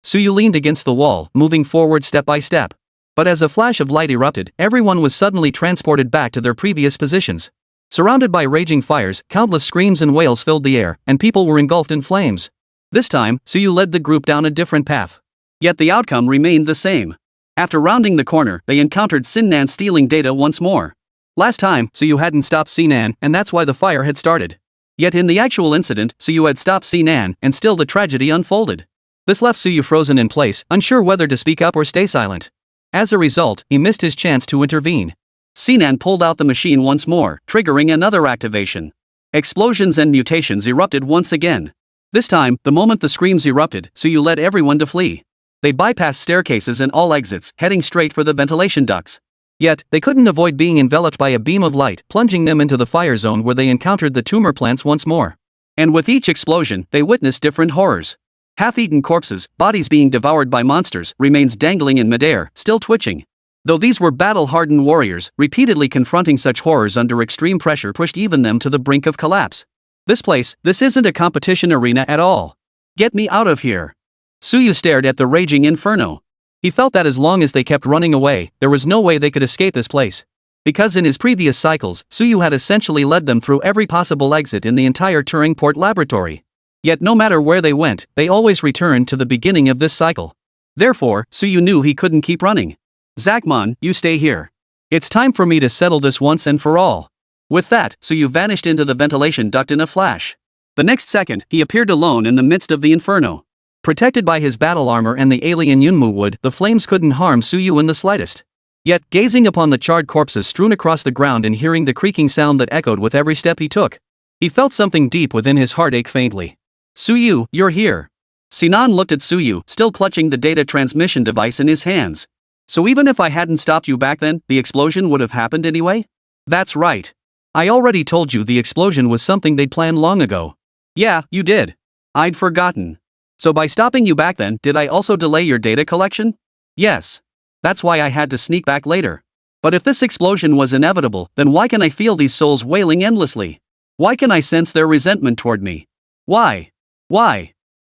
Suyu leaned against the wall, moving forward step by step. But as a flash of light erupted, everyone was suddenly transported back to their previous positions. Surrounded by raging fires, countless screams and wails filled the air, and people were engulfed in flames. This time, Suyu led the group down a different path. Yet the outcome remained the same. After rounding the corner, they encountered Sinan stealing data once more. Last time, Suyu hadn't stopped Sinan, and that's why the fire had started. Yet in the actual incident, Suyu had stopped Sinan, and still the tragedy unfolded. This left Suyu frozen in place, unsure whether to speak up or stay silent. As a result, he missed his chance to intervene. Sinan pulled out the machine once more, triggering another activation. Explosions and mutations erupted once again. This time, the moment the screams erupted, Suyu led everyone to flee. They bypassed staircases and all exits, heading straight for the ventilation ducts. Yet, they couldn't avoid being enveloped by a beam of light, plunging them into the fire zone where they encountered the tumor plants once more. And with each explosion, they witnessed different horrors. Half-eaten corpses, bodies being devoured by monsters, remains dangling in midair, still twitching. Though these were battle-hardened warriors, repeatedly confronting such horrors under extreme pressure pushed even them to the brink of collapse. This isn't a competition arena at all. Get me out of here. Suyu stared at the raging inferno. He felt that as long as they kept running away, there was no way they could escape this place. Because in his previous cycles, Suyu had essentially led them through every possible exit in the entire Turing Port laboratory. Yet no matter where they went, they always returned to the beginning of this cycle. Therefore, Suyu knew he couldn't keep running. "Zachman, you stay here. It's time for me to settle this once and for all." With that, Suyu vanished into the ventilation duct in a flash. The next second, he appeared alone in the midst of the inferno. Protected by his battle armor and the alien Yunmu wood, the flames couldn't harm Suyu in the slightest. Yet, gazing upon the charred corpses strewn across the ground and hearing the creaking sound that echoed with every step he took, he felt something deep within his heart ache faintly. "Suyu, you're here." Sinan looked at Suyu, still clutching the data transmission device in his hands. "So even if I hadn't stopped you back then, the explosion would have happened anyway?" "That's right. I already told you the explosion was something they'd planned long ago." "Yeah, you did. I'd forgotten. So by stopping you back then, did I also delay your data collection?" "Yes. That's why I had to sneak back later. But if this explosion was inevitable, then why can I feel these souls wailing endlessly? Why can I sense their resentment toward me? Why?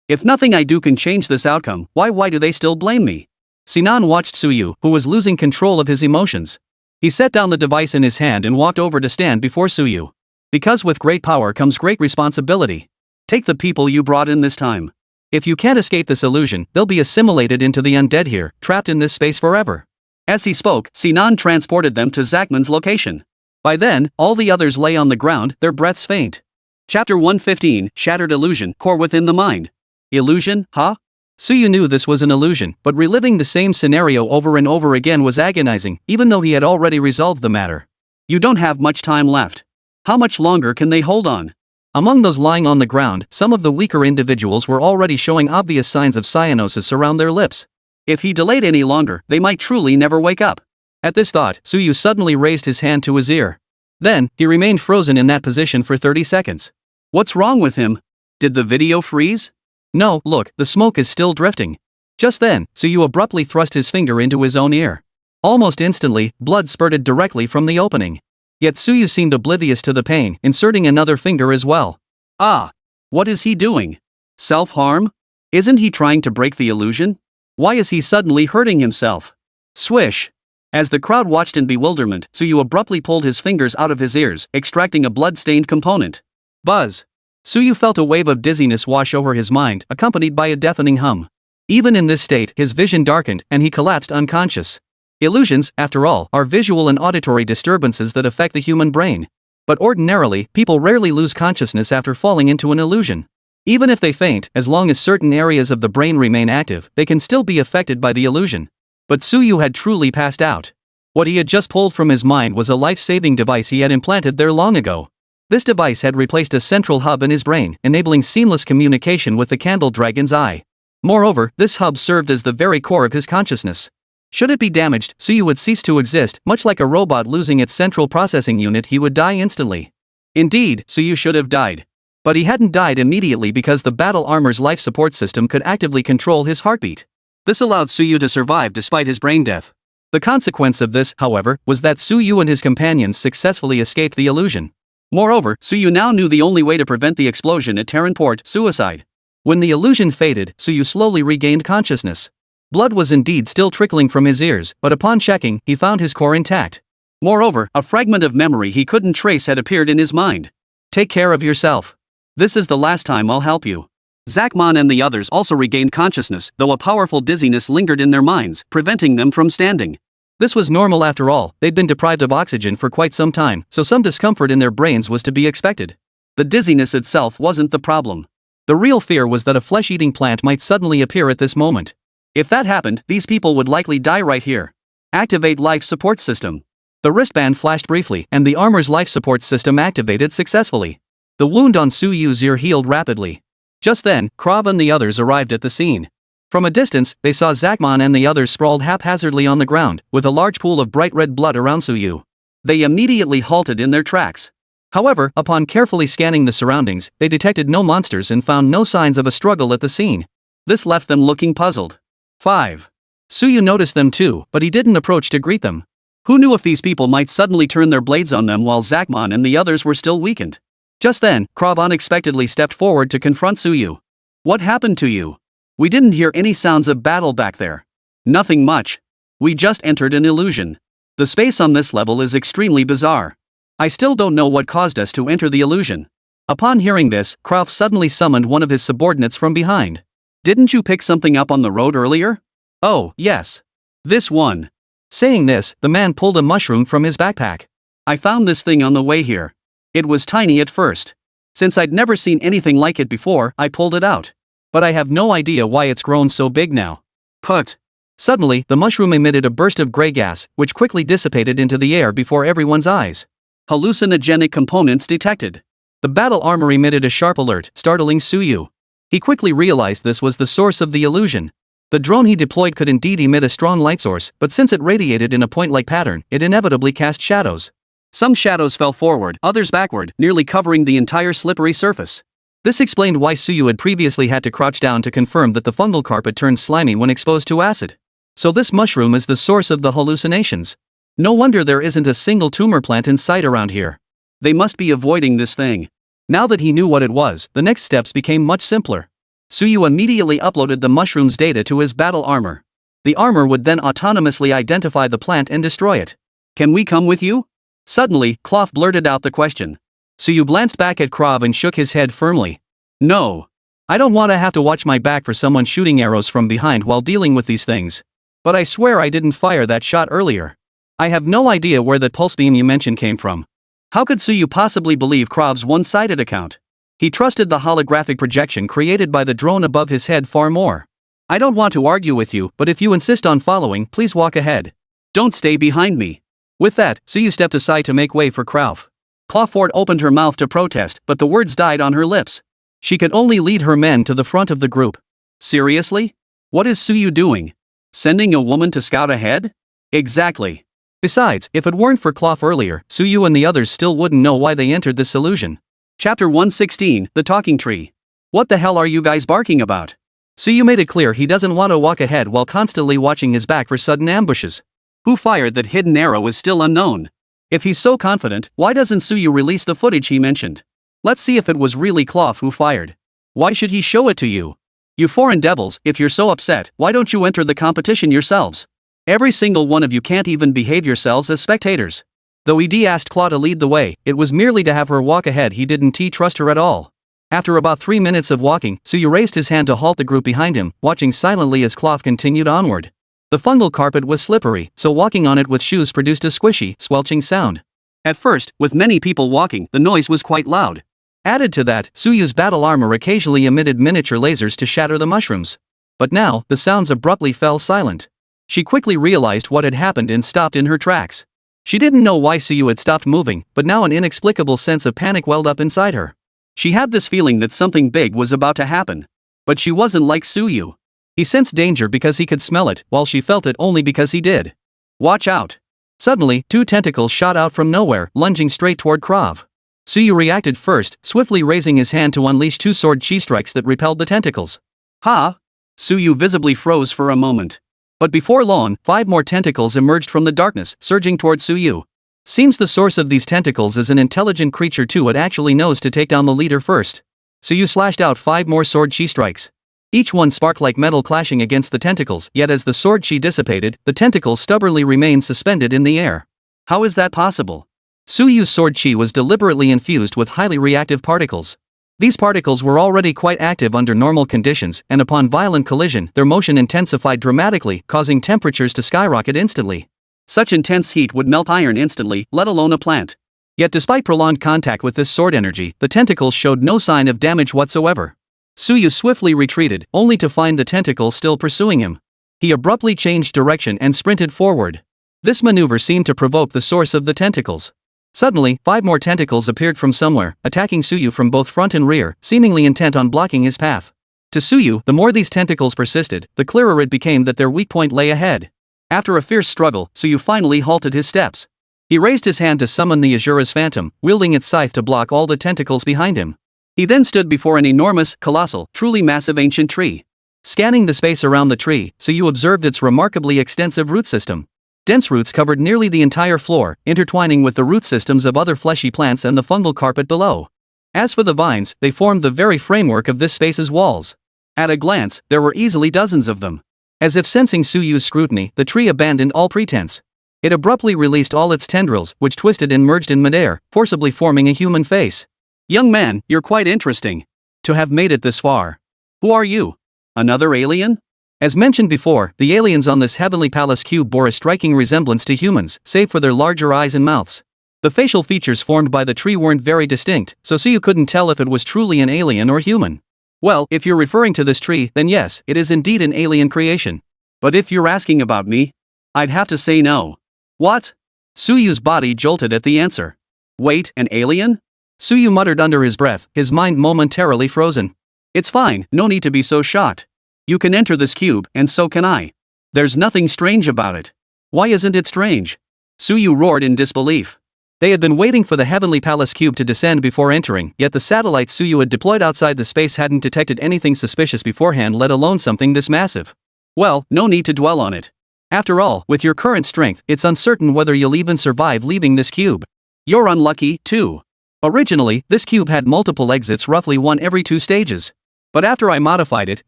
If nothing I do can change this outcome, why do they still blame me?" Sinan watched Suyu, who was losing control of his emotions. He set down the device in his hand and walked over to stand before Suyu. "Because with great power comes great responsibility. Take the people you brought in this time. If you can't escape this illusion, they'll be assimilated into the undead here, trapped in this space forever." As he spoke, Sinan transported them to Zachman's location. By then, all the others lay on the ground, their breaths faint. Chapter 115, Shattered Illusion, Core Within the Mind. Illusion, huh? Suyu knew this was an illusion, but reliving the same scenario over and over again was agonizing, even though he had already resolved the matter. You don't have much time left. How much longer can they hold on? Among those lying on the ground, some of the weaker individuals were already showing obvious signs of cyanosis around their lips. If he delayed any longer, they might truly never wake up. At this thought, Suyu suddenly raised his hand to his ear. Then, he remained frozen in that position for 30 seconds. What's wrong with him? Did the video freeze? No, look, the smoke is still drifting. Just then, Suyu abruptly thrust his finger into his own ear. Almost instantly, blood spurted directly from the opening. Yet Suyu seemed oblivious to the pain, inserting another finger as well. Ah! What is he doing? Self-harm? Isn't he trying to break the illusion? Why is he suddenly hurting himself? Swish! As the crowd watched in bewilderment, Suyu abruptly pulled his fingers out of his ears, extracting a blood-stained component. Buzz! Suyu felt a wave of dizziness wash over his mind, accompanied by a deafening hum. Even in this state, his vision darkened, and he collapsed unconscious. Illusions, after all, are visual and auditory disturbances that affect the human brain. But ordinarily, people rarely lose consciousness after falling into an illusion. Even if they faint, as long as certain areas of the brain remain active, they can still be affected by the illusion. But Suyu had truly passed out. What he had just pulled from his mind was a life-saving device he had implanted there long ago. This device had replaced a central hub in his brain, enabling seamless communication with the Candle Dragon's eye. Moreover, this hub served as the very core of his consciousness. Should it be damaged, Suyu would cease to exist, much like a robot losing its central processing unit. He would die instantly. Indeed, Suyu should have died. But he hadn't died immediately because the battle armor's life support system could actively control his heartbeat. This allowed Suyu to survive despite his brain death. The consequence of this, however, was that Suyu and his companions successfully escaped the illusion. Moreover, Suyu now knew the only way to prevent the explosion at Terran Port: suicide. When the illusion faded, Suyu slowly regained consciousness. Blood was indeed still trickling from his ears, but upon checking, he found his core intact. Moreover, a fragment of memory he couldn't trace had appeared in his mind. Take care of yourself. This is the last time I'll help you. Zachman and the others also regained consciousness, though a powerful dizziness lingered in their minds, preventing them from standing. This was normal after all. They'd been deprived of oxygen for quite some time, so some discomfort in their brains was to be expected. The dizziness itself wasn't the problem. The real fear was that a flesh-eating plant might suddenly appear at this moment. If that happened, these people would likely die right here. Activate life support system. The wristband flashed briefly, and the armor's life support system activated successfully. The wound on Suyu's ear healed rapidly. Just then, Krav and the others arrived at the scene. From a distance, they saw Zachman and the others sprawled haphazardly on the ground, with a large pool of bright red blood around Suyu. They immediately halted in their tracks. However, upon carefully scanning the surroundings, they detected no monsters and found no signs of a struggle at the scene. This left them looking puzzled. 5. Suyu noticed them too, but he didn't approach to greet them. Who knew if these people might suddenly turn their blades on them while Zachman and the others were still weakened? Just then, Krav unexpectedly stepped forward to confront Suyu. What happened to you? We didn't hear any sounds of battle back there. Nothing much. We just entered an illusion. The space on this level is extremely bizarre. I still don't know what caused us to enter the illusion. Upon hearing this, Krav suddenly summoned one of his subordinates from behind. Didn't you pick something up on the road earlier? Oh, yes. This one. Saying this, the man pulled a mushroom from his backpack. I found this thing on the way here. It was tiny at first. Since I'd never seen anything like it before, I pulled it out. But I have no idea why it's grown so big now. Put. Suddenly, the mushroom emitted a burst of gray gas, which quickly dissipated into the air before everyone's eyes. Hallucinogenic components detected. The battle armor emitted a sharp alert, startling Suyu. He quickly realized this was the source of the illusion. The drone he deployed could indeed emit a strong light source, but since it radiated in a point-like pattern, it inevitably cast shadows. Some shadows fell forward, others backward, nearly covering the entire slippery surface. This explained why Suyu had previously had to crouch down to confirm that the fungal carpet turned slimy when exposed to acid. So this mushroom is the source of the hallucinations. No wonder there isn't a single tumor plant in sight around here. They must be avoiding this thing. Now that he knew what it was, the next steps became much simpler. Suyu immediately uploaded the mushroom's data to his battle armor. The armor would then autonomously identify the plant and destroy it. Can we come with you? Suddenly, Cloth blurted out the question. Suyu glanced back at Krav and shook his head firmly. No. I don't want to have to watch my back for someone shooting arrows from behind while dealing with these things. But I swear I didn't fire that shot earlier. I have no idea where that pulse beam you mentioned came from. How could Suyu possibly believe Krav's one-sided account? He trusted the holographic projection created by the drone above his head far more. I don't want to argue with you, but if you insist on following, please walk ahead. Don't stay behind me. With that, Suyu stepped aside to make way for Krav. Clawford opened her mouth to protest, but the words died on her lips. She could only lead her men to the front of the group. Seriously? What is Suyu doing? Sending a woman to scout ahead? Exactly. Besides, if it weren't for Clough earlier, Suyu and the others still wouldn't know why they entered this illusion. Chapter 116, The Talking Tree. What the hell are you guys barking about? Suyu made it clear he doesn't want to walk ahead while constantly watching his back for sudden ambushes. Who fired that hidden arrow is still unknown. If he's so confident, why doesn't Suyu release the footage he mentioned? Let's see if it was really Clough who fired. Why should he show it to you? You foreign devils, if you're so upset, why don't you enter the competition yourselves? Every single one of you can't even behave yourselves as spectators. Though Ed asked Clough to lead the way, it was merely to have her walk ahead. He didn't trust her at all. After about 3 minutes of walking, Suyu raised his hand to halt the group behind him, watching silently as Clough continued onward. The fungal carpet was slippery, so walking on it with shoes produced a squishy, squelching sound. At first, with many people walking, the noise was quite loud. Added to that, Suyu's battle armor occasionally emitted miniature lasers to shatter the mushrooms. But now, the sounds abruptly fell silent. She quickly realized what had happened and stopped in her tracks. She didn't know why Suyu had stopped moving, but now an inexplicable sense of panic welled up inside her. She had this feeling that something big was about to happen. But she wasn't like Suyu. He sensed danger because he could smell it, while she felt it only because he did. Watch out! Suddenly, 2 tentacles shot out from nowhere, lunging straight toward Krav. Suyu reacted first, swiftly raising his hand to unleash 2 sword chi strikes that repelled the tentacles. Ha! Suyu visibly froze for a moment. But before long, 5 more tentacles emerged from the darkness, surging toward Suyu. Seems the source of these tentacles is an intelligent creature too. It actually knows to take down the leader first. Suyu slashed out 5 more sword chi strikes. Each one sparked like metal clashing against the tentacles, yet as the sword chi dissipated, the tentacles stubbornly remained suspended in the air. How is that possible? Suyu's sword chi was deliberately infused with highly reactive particles. These particles were already quite active under normal conditions, and upon violent collision, their motion intensified dramatically, causing temperatures to skyrocket instantly. Such intense heat would melt iron instantly, let alone a plant. Yet despite prolonged contact with this sword energy, the tentacles showed no sign of damage whatsoever. Suyu swiftly retreated, only to find the tentacles still pursuing him. He abruptly changed direction and sprinted forward. This maneuver seemed to provoke the source of the tentacles. Suddenly, 5 more tentacles appeared from somewhere, attacking Suyu from both front and rear, seemingly intent on blocking his path. To Suyu, the more these tentacles persisted, the clearer it became that their weak point lay ahead. After a fierce struggle, Suyu finally halted his steps. He raised his hand to summon the Azura's phantom, wielding its scythe to block all the tentacles behind him. He then stood before an enormous, colossal, truly massive ancient tree. Scanning the space around the tree, Suyu observed its remarkably extensive root system. Dense roots covered nearly the entire floor, intertwining with the root systems of other fleshy plants and the fungal carpet below. As for the vines, they formed the very framework of this space's walls. At a glance, there were easily dozens of them. As if sensing Suyu's scrutiny, the tree abandoned all pretense. It abruptly released all its tendrils, which twisted and merged in midair, forcibly forming a human face. Young man, you're quite interesting. To have made it this far. Who are you? Another alien? As mentioned before, the aliens on this heavenly palace cube bore a striking resemblance to humans, save for their larger eyes and mouths. The facial features formed by the tree weren't very distinct, so Suyu couldn't tell if it was truly an alien or human. Well, if you're referring to this tree, then yes, it is indeed an alien creation. But if you're asking about me, I'd have to say no. What? Suyu's body jolted at the answer. Wait, an alien? Suyu muttered under his breath, his mind momentarily frozen. It's fine, no need to be so shocked. You can enter this cube, and so can I. There's nothing strange about it. Why isn't it strange? Suyu roared in disbelief. They had been waiting for the heavenly palace cube to descend before entering, yet the satellites Suyu had deployed outside the space hadn't detected anything suspicious beforehand, let alone something this massive. Well, no need to dwell on it. After all, with your current strength, it's uncertain whether you'll even survive leaving this cube. You're unlucky, too. Originally, this cube had multiple exits, roughly 1 every 2 stages. But after I modified it,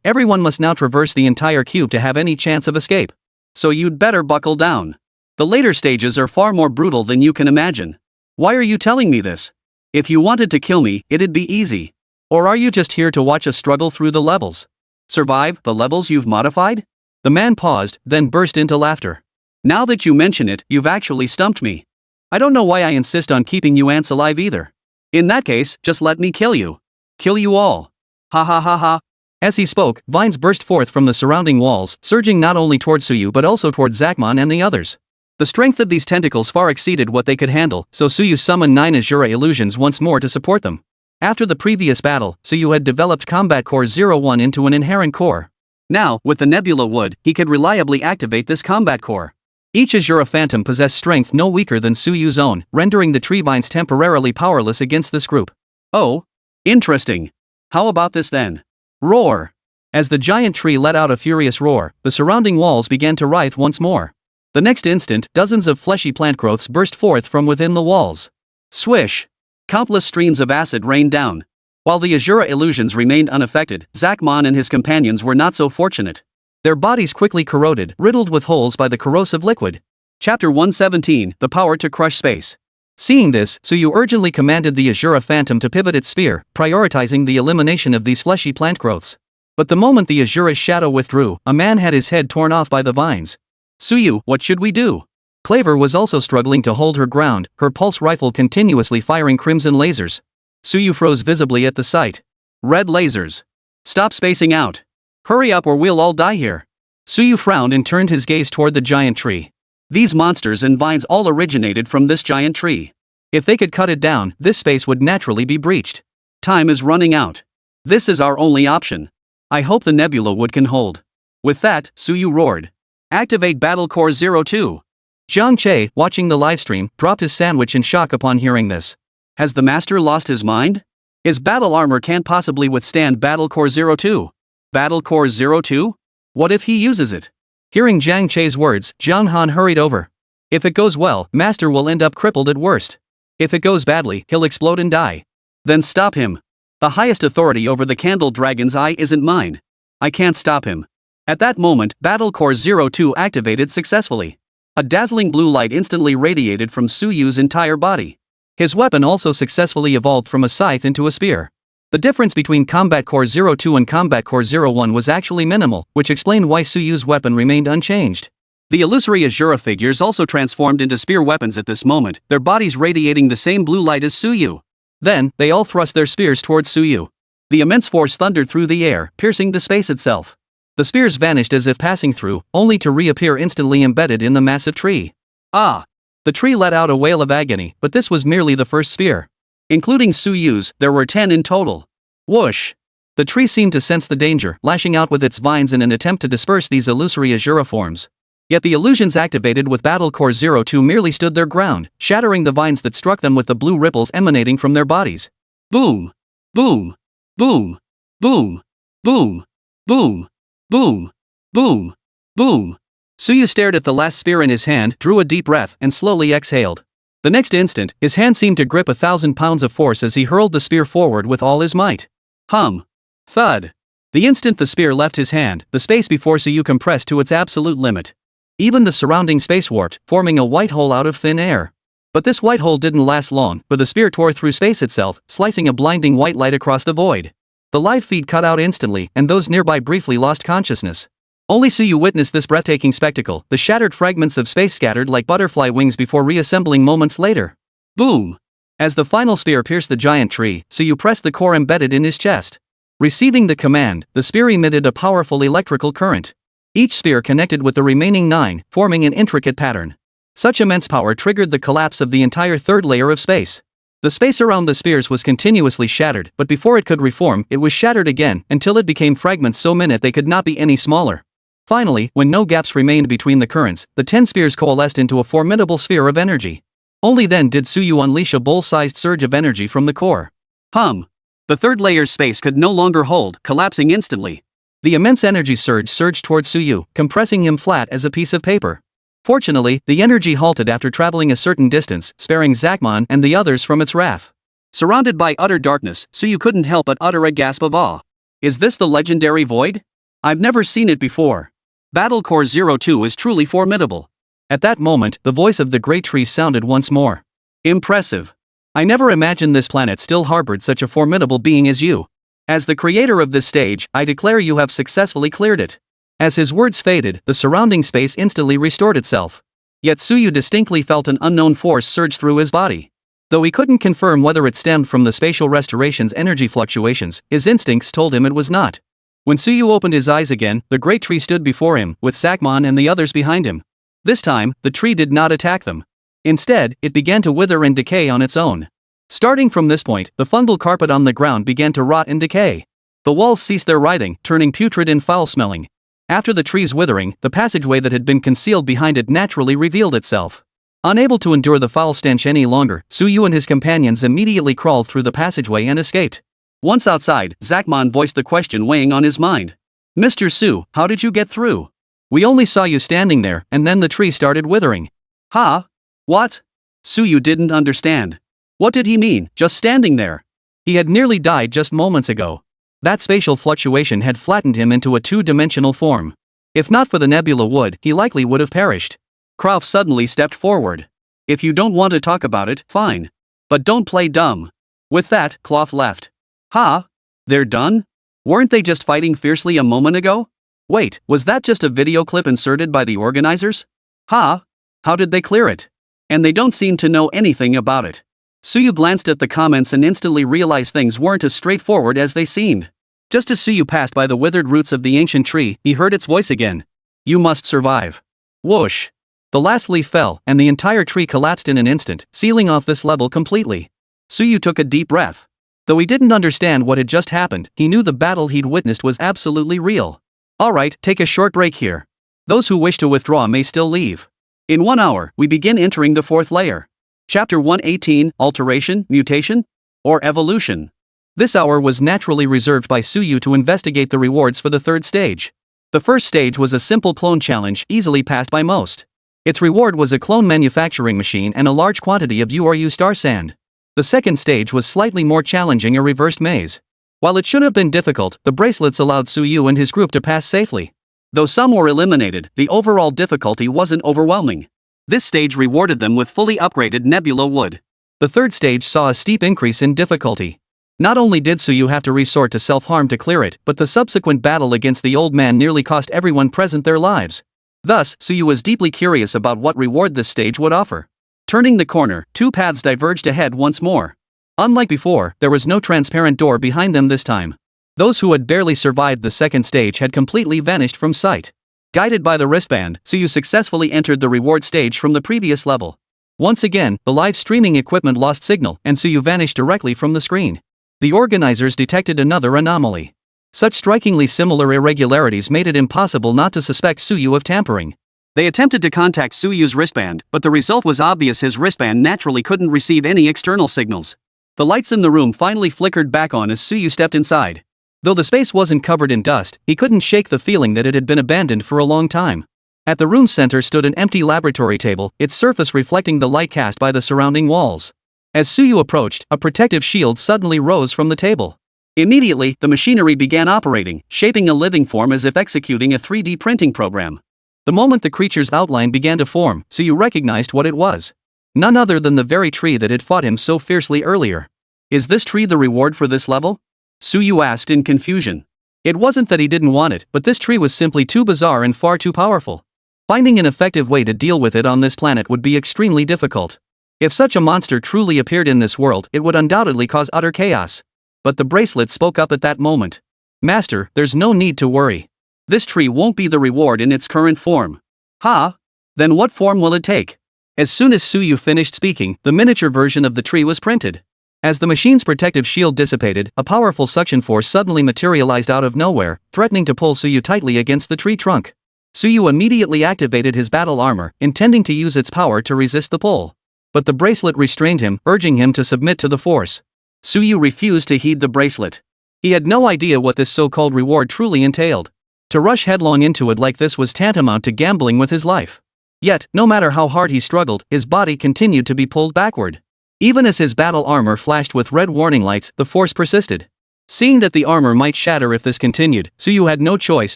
everyone must now traverse the entire cube to have any chance of escape. So you'd better buckle down. The later stages are far more brutal than you can imagine. Why are you telling me this? If you wanted to kill me, it'd be easy. Or are you just here to watch us struggle through the levels? Survive the levels you've modified? The man paused, then burst into laughter. Now that you mention it, you've actually stumped me. I don't know why I insist on keeping you ants alive either. In that case, just let me kill you. Kill you all. Ha ha ha ha. As he spoke, vines burst forth from the surrounding walls, surging not only toward Suyu but also toward Zakmon and the others. The strength of these tentacles far exceeded what they could handle, so Suyu summoned 9 Azura illusions once more to support them. After the previous battle, Suyu had developed Combat Core 01 into an inherent core. Now, with the Nebula Wood, he could reliably activate this Combat Core. Each Azura phantom possessed strength no weaker than Suyu's own, rendering the tree vines temporarily powerless against this group. Oh, interesting. How about this then? Roar! As the giant tree let out a furious roar, the surrounding walls began to writhe once more. The next instant, dozens of fleshy plant growths burst forth from within the walls. Swish! Countless streams of acid rained down. While the Azura illusions remained unaffected, Zakmon and his companions were not so fortunate. Their bodies quickly corroded, riddled with holes by the corrosive liquid. Chapter 117, The Power to Crush Space. Seeing this, Suyu urgently commanded the Azura phantom to pivot its spear, prioritizing the elimination of these fleshy plant growths. But the moment the Azura's shadow withdrew, a man had his head torn off by the vines. Suyu, what should we do? Claver was also struggling to hold her ground, her pulse rifle continuously firing crimson lasers. Suyu froze visibly at the sight. Red lasers. Stop spacing out. Hurry up or we'll all die here. Suyu frowned and turned his gaze toward the giant tree. These monsters and vines all originated from this giant tree. If they could cut it down, this space would naturally be breached. Time is running out. This is our only option. I hope the nebula wood can hold. With that, Suyu roared. Activate Battle Core 02. Zhang Che, watching the livestream, dropped his sandwich in shock upon hearing this. Has the master lost his mind? His battle armor can't possibly withstand Battle Core 02. Battle Core 02? What if he uses it? Hearing Zhang Che's words, Zhang Han hurried over. If it goes well, Master will end up crippled at worst. If it goes badly, he'll explode and die. Then stop him. The highest authority over the Candle Dragon's Eye isn't mine. I can't stop him. At that moment, Battle Core 02 activated successfully. A dazzling blue light instantly radiated from Suyu's entire body. His weapon also successfully evolved from a scythe into a spear. The difference between Combat Core 02 and Combat Core 01 was actually minimal, which explained why Suyu's weapon remained unchanged. The illusory Azura figures also transformed into spear weapons at this moment, their bodies radiating the same blue light as Suyu. Then, they all thrust their spears towards Suyu. The immense force thundered through the air, piercing the space itself. The spears vanished as if passing through, only to reappear instantly embedded in the massive tree. Ah! The tree let out a wail of agony, but this was merely the first spear. Including Suyu's, there were 10 in total. Whoosh! The tree seemed to sense the danger, lashing out with its vines in an attempt to disperse these illusory Azura forms. Yet the illusions activated with Battle Core 02 merely stood their ground, shattering the vines that struck them with the blue ripples emanating from their bodies. Boom! Boom! Boom! Boom! Boom! Boom! Boom! Boom! Boom! Suyu stared at the last spear in his hand, drew a deep breath, and slowly exhaled. The next instant, his hand seemed to grip 1,000 pounds of force as he hurled the spear forward with all his might. Hum! Thud! The instant the spear left his hand, the space before Suyu compressed to its absolute limit. Even the surrounding space warped, forming a white hole out of thin air. But this white hole didn't last long, for the spear tore through space itself, slicing a blinding white light across the void. The live feed cut out instantly, and those nearby briefly lost consciousness. Only Suyu witnessed this breathtaking spectacle, the shattered fragments of space scattered like butterfly wings before reassembling moments later. Boom! As the final spear pierced the giant tree, Suyu pressed the core embedded in his chest. Receiving the command, the spear emitted a powerful electrical current. Each spear connected with the remaining 9, forming an intricate pattern. Such immense power triggered the collapse of the entire third layer of space. The space around the spears was continuously shattered, but before it could reform, it was shattered again, until it became fragments so minute they could not be any smaller. Finally, when no gaps remained between the currents, the 10 spears coalesced into a formidable sphere of energy. Only then did Suyu unleash a bowl-sized surge of energy from the core. Hum! The third layer's space could no longer hold, collapsing instantly. The immense energy surge surged towards Suyu, compressing him flat as a piece of paper. Fortunately, the energy halted after traveling a certain distance, sparing Zakmon and the others from its wrath. Surrounded by utter darkness, Suyu couldn't help but utter a gasp of awe. Is this the legendary void? I've never seen it before. Battle Core 02 is truly formidable. At that moment, the voice of the great tree sounded once more. Impressive. I never imagined this planet still harbored such a formidable being as you. As the creator of this stage, I declare you have successfully cleared it. As his words faded, the surrounding space instantly restored itself. Yet Suyu distinctly felt an unknown force surge through his body. Though he couldn't confirm whether it stemmed from the spatial restoration's energy fluctuations, his instincts told him it was not. When Suyu opened his eyes again, the great tree stood before him, with Zakmon and the others behind him. This time, the tree did not attack them. Instead, it began to wither and decay on its own. Starting from this point, the fungal carpet on the ground began to rot and decay. The walls ceased their writhing, turning putrid and foul-smelling. After the tree's withering, the passageway that had been concealed behind it naturally revealed itself. Unable to endure the foul stench any longer, Suyu and his companions immediately crawled through the passageway and escaped. Once outside, Zachmon voiced the question weighing on his mind. Mr. Su, how did you get through? We only saw you standing there, and then the tree started withering. Huh? What? Suyu didn't understand. What did he mean, just standing there? He had nearly died just moments ago. That spatial fluctuation had flattened him into a two-dimensional form. If not for the nebula wood, he likely would have perished. Krauf suddenly stepped forward. If you don't want to talk about it, fine. But don't play dumb. With that, Klauf left. Huh? They're done? Weren't they just fighting fiercely a moment ago? Wait, was that just a video clip inserted by the organizers? Huh? How did they clear it? And they don't seem to know anything about it. Suyu glanced at the comments and instantly realized things weren't as straightforward as they seemed. Just as Suyu passed by the withered roots of the ancient tree, he heard its voice again. You must survive. Whoosh. The last leaf fell, and the entire tree collapsed in an instant, sealing off this level completely. Suyu took a deep breath. Though he didn't understand what had just happened, he knew the battle he'd witnessed was absolutely real. Alright, take a short break here. Those who wish to withdraw may still leave. In 1 hour, we begin entering the 4th layer. Chapter 118, Alteration, Mutation? Or Evolution. This hour was naturally reserved by Suyu to investigate the rewards for the 3rd stage. The first stage was a simple clone challenge easily passed by most. Its reward was a clone manufacturing machine and a large quantity of URU star sand. The second stage was slightly more challenging, a reversed maze. While it should have been difficult, the bracelets allowed Suyu and his group to pass safely. Though some were eliminated, the overall difficulty wasn't overwhelming. This stage rewarded them with fully upgraded nebula wood. The 3rd stage saw a steep increase in difficulty. Not only did Suyu have to resort to self-harm to clear it, but the subsequent battle against the old man nearly cost everyone present their lives. Thus, Suyu was deeply curious about what reward this stage would offer. Turning the corner, 2 paths diverged ahead once more. Unlike before, there was no transparent door behind them this time. Those who had barely survived the 2nd stage had completely vanished from sight. Guided by the wristband, Suyu successfully entered the reward stage from the previous level. Once again, the live streaming equipment lost signal, and Suyu vanished directly from the screen. The organizers detected another anomaly. Such strikingly similar irregularities made it impossible not to suspect Suyu of tampering. They attempted to contact Suyu's wristband, but the result was obvious: his wristband naturally couldn't receive any external signals. The lights in the room finally flickered back on as Suyu stepped inside. Though the space wasn't covered in dust, he couldn't shake the feeling that it had been abandoned for a long time. At the room's center stood an empty laboratory table, its surface reflecting the light cast by the surrounding walls. As Suyu approached, a protective shield suddenly rose from the table. Immediately, the machinery began operating, shaping a living form as if executing a 3D printing program. The moment the creature's outline began to form, Suyu recognized what it was. None other than the very tree that had fought him so fiercely earlier. Is this tree the reward for this level? Suyu asked in confusion. It wasn't that he didn't want it, but this tree was simply too bizarre and far too powerful. Finding an effective way to deal with it on this planet would be extremely difficult. If such a monster truly appeared in this world, it would undoubtedly cause utter chaos. But the bracelet spoke up at that moment. Master, there's no need to worry. This tree won't be the reward in its current form. Huh? Then what form will it take? As soon as Suyu finished speaking, the miniature version of the tree was printed. As the machine's protective shield dissipated, a powerful suction force suddenly materialized out of nowhere, threatening to pull Suyu tightly against the tree trunk. Suyu immediately activated his battle armor, intending to use its power to resist the pull. But the bracelet restrained him, urging him to submit to the force. Suyu refused to heed the bracelet. He had no idea what this so-called reward truly entailed. To rush headlong into it like this was tantamount to gambling with his life. Yet, no matter how hard he struggled, his body continued to be pulled backward. Even as his battle armor flashed with red warning lights, the force persisted. Seeing that the armor might shatter if this continued, Suyu had no choice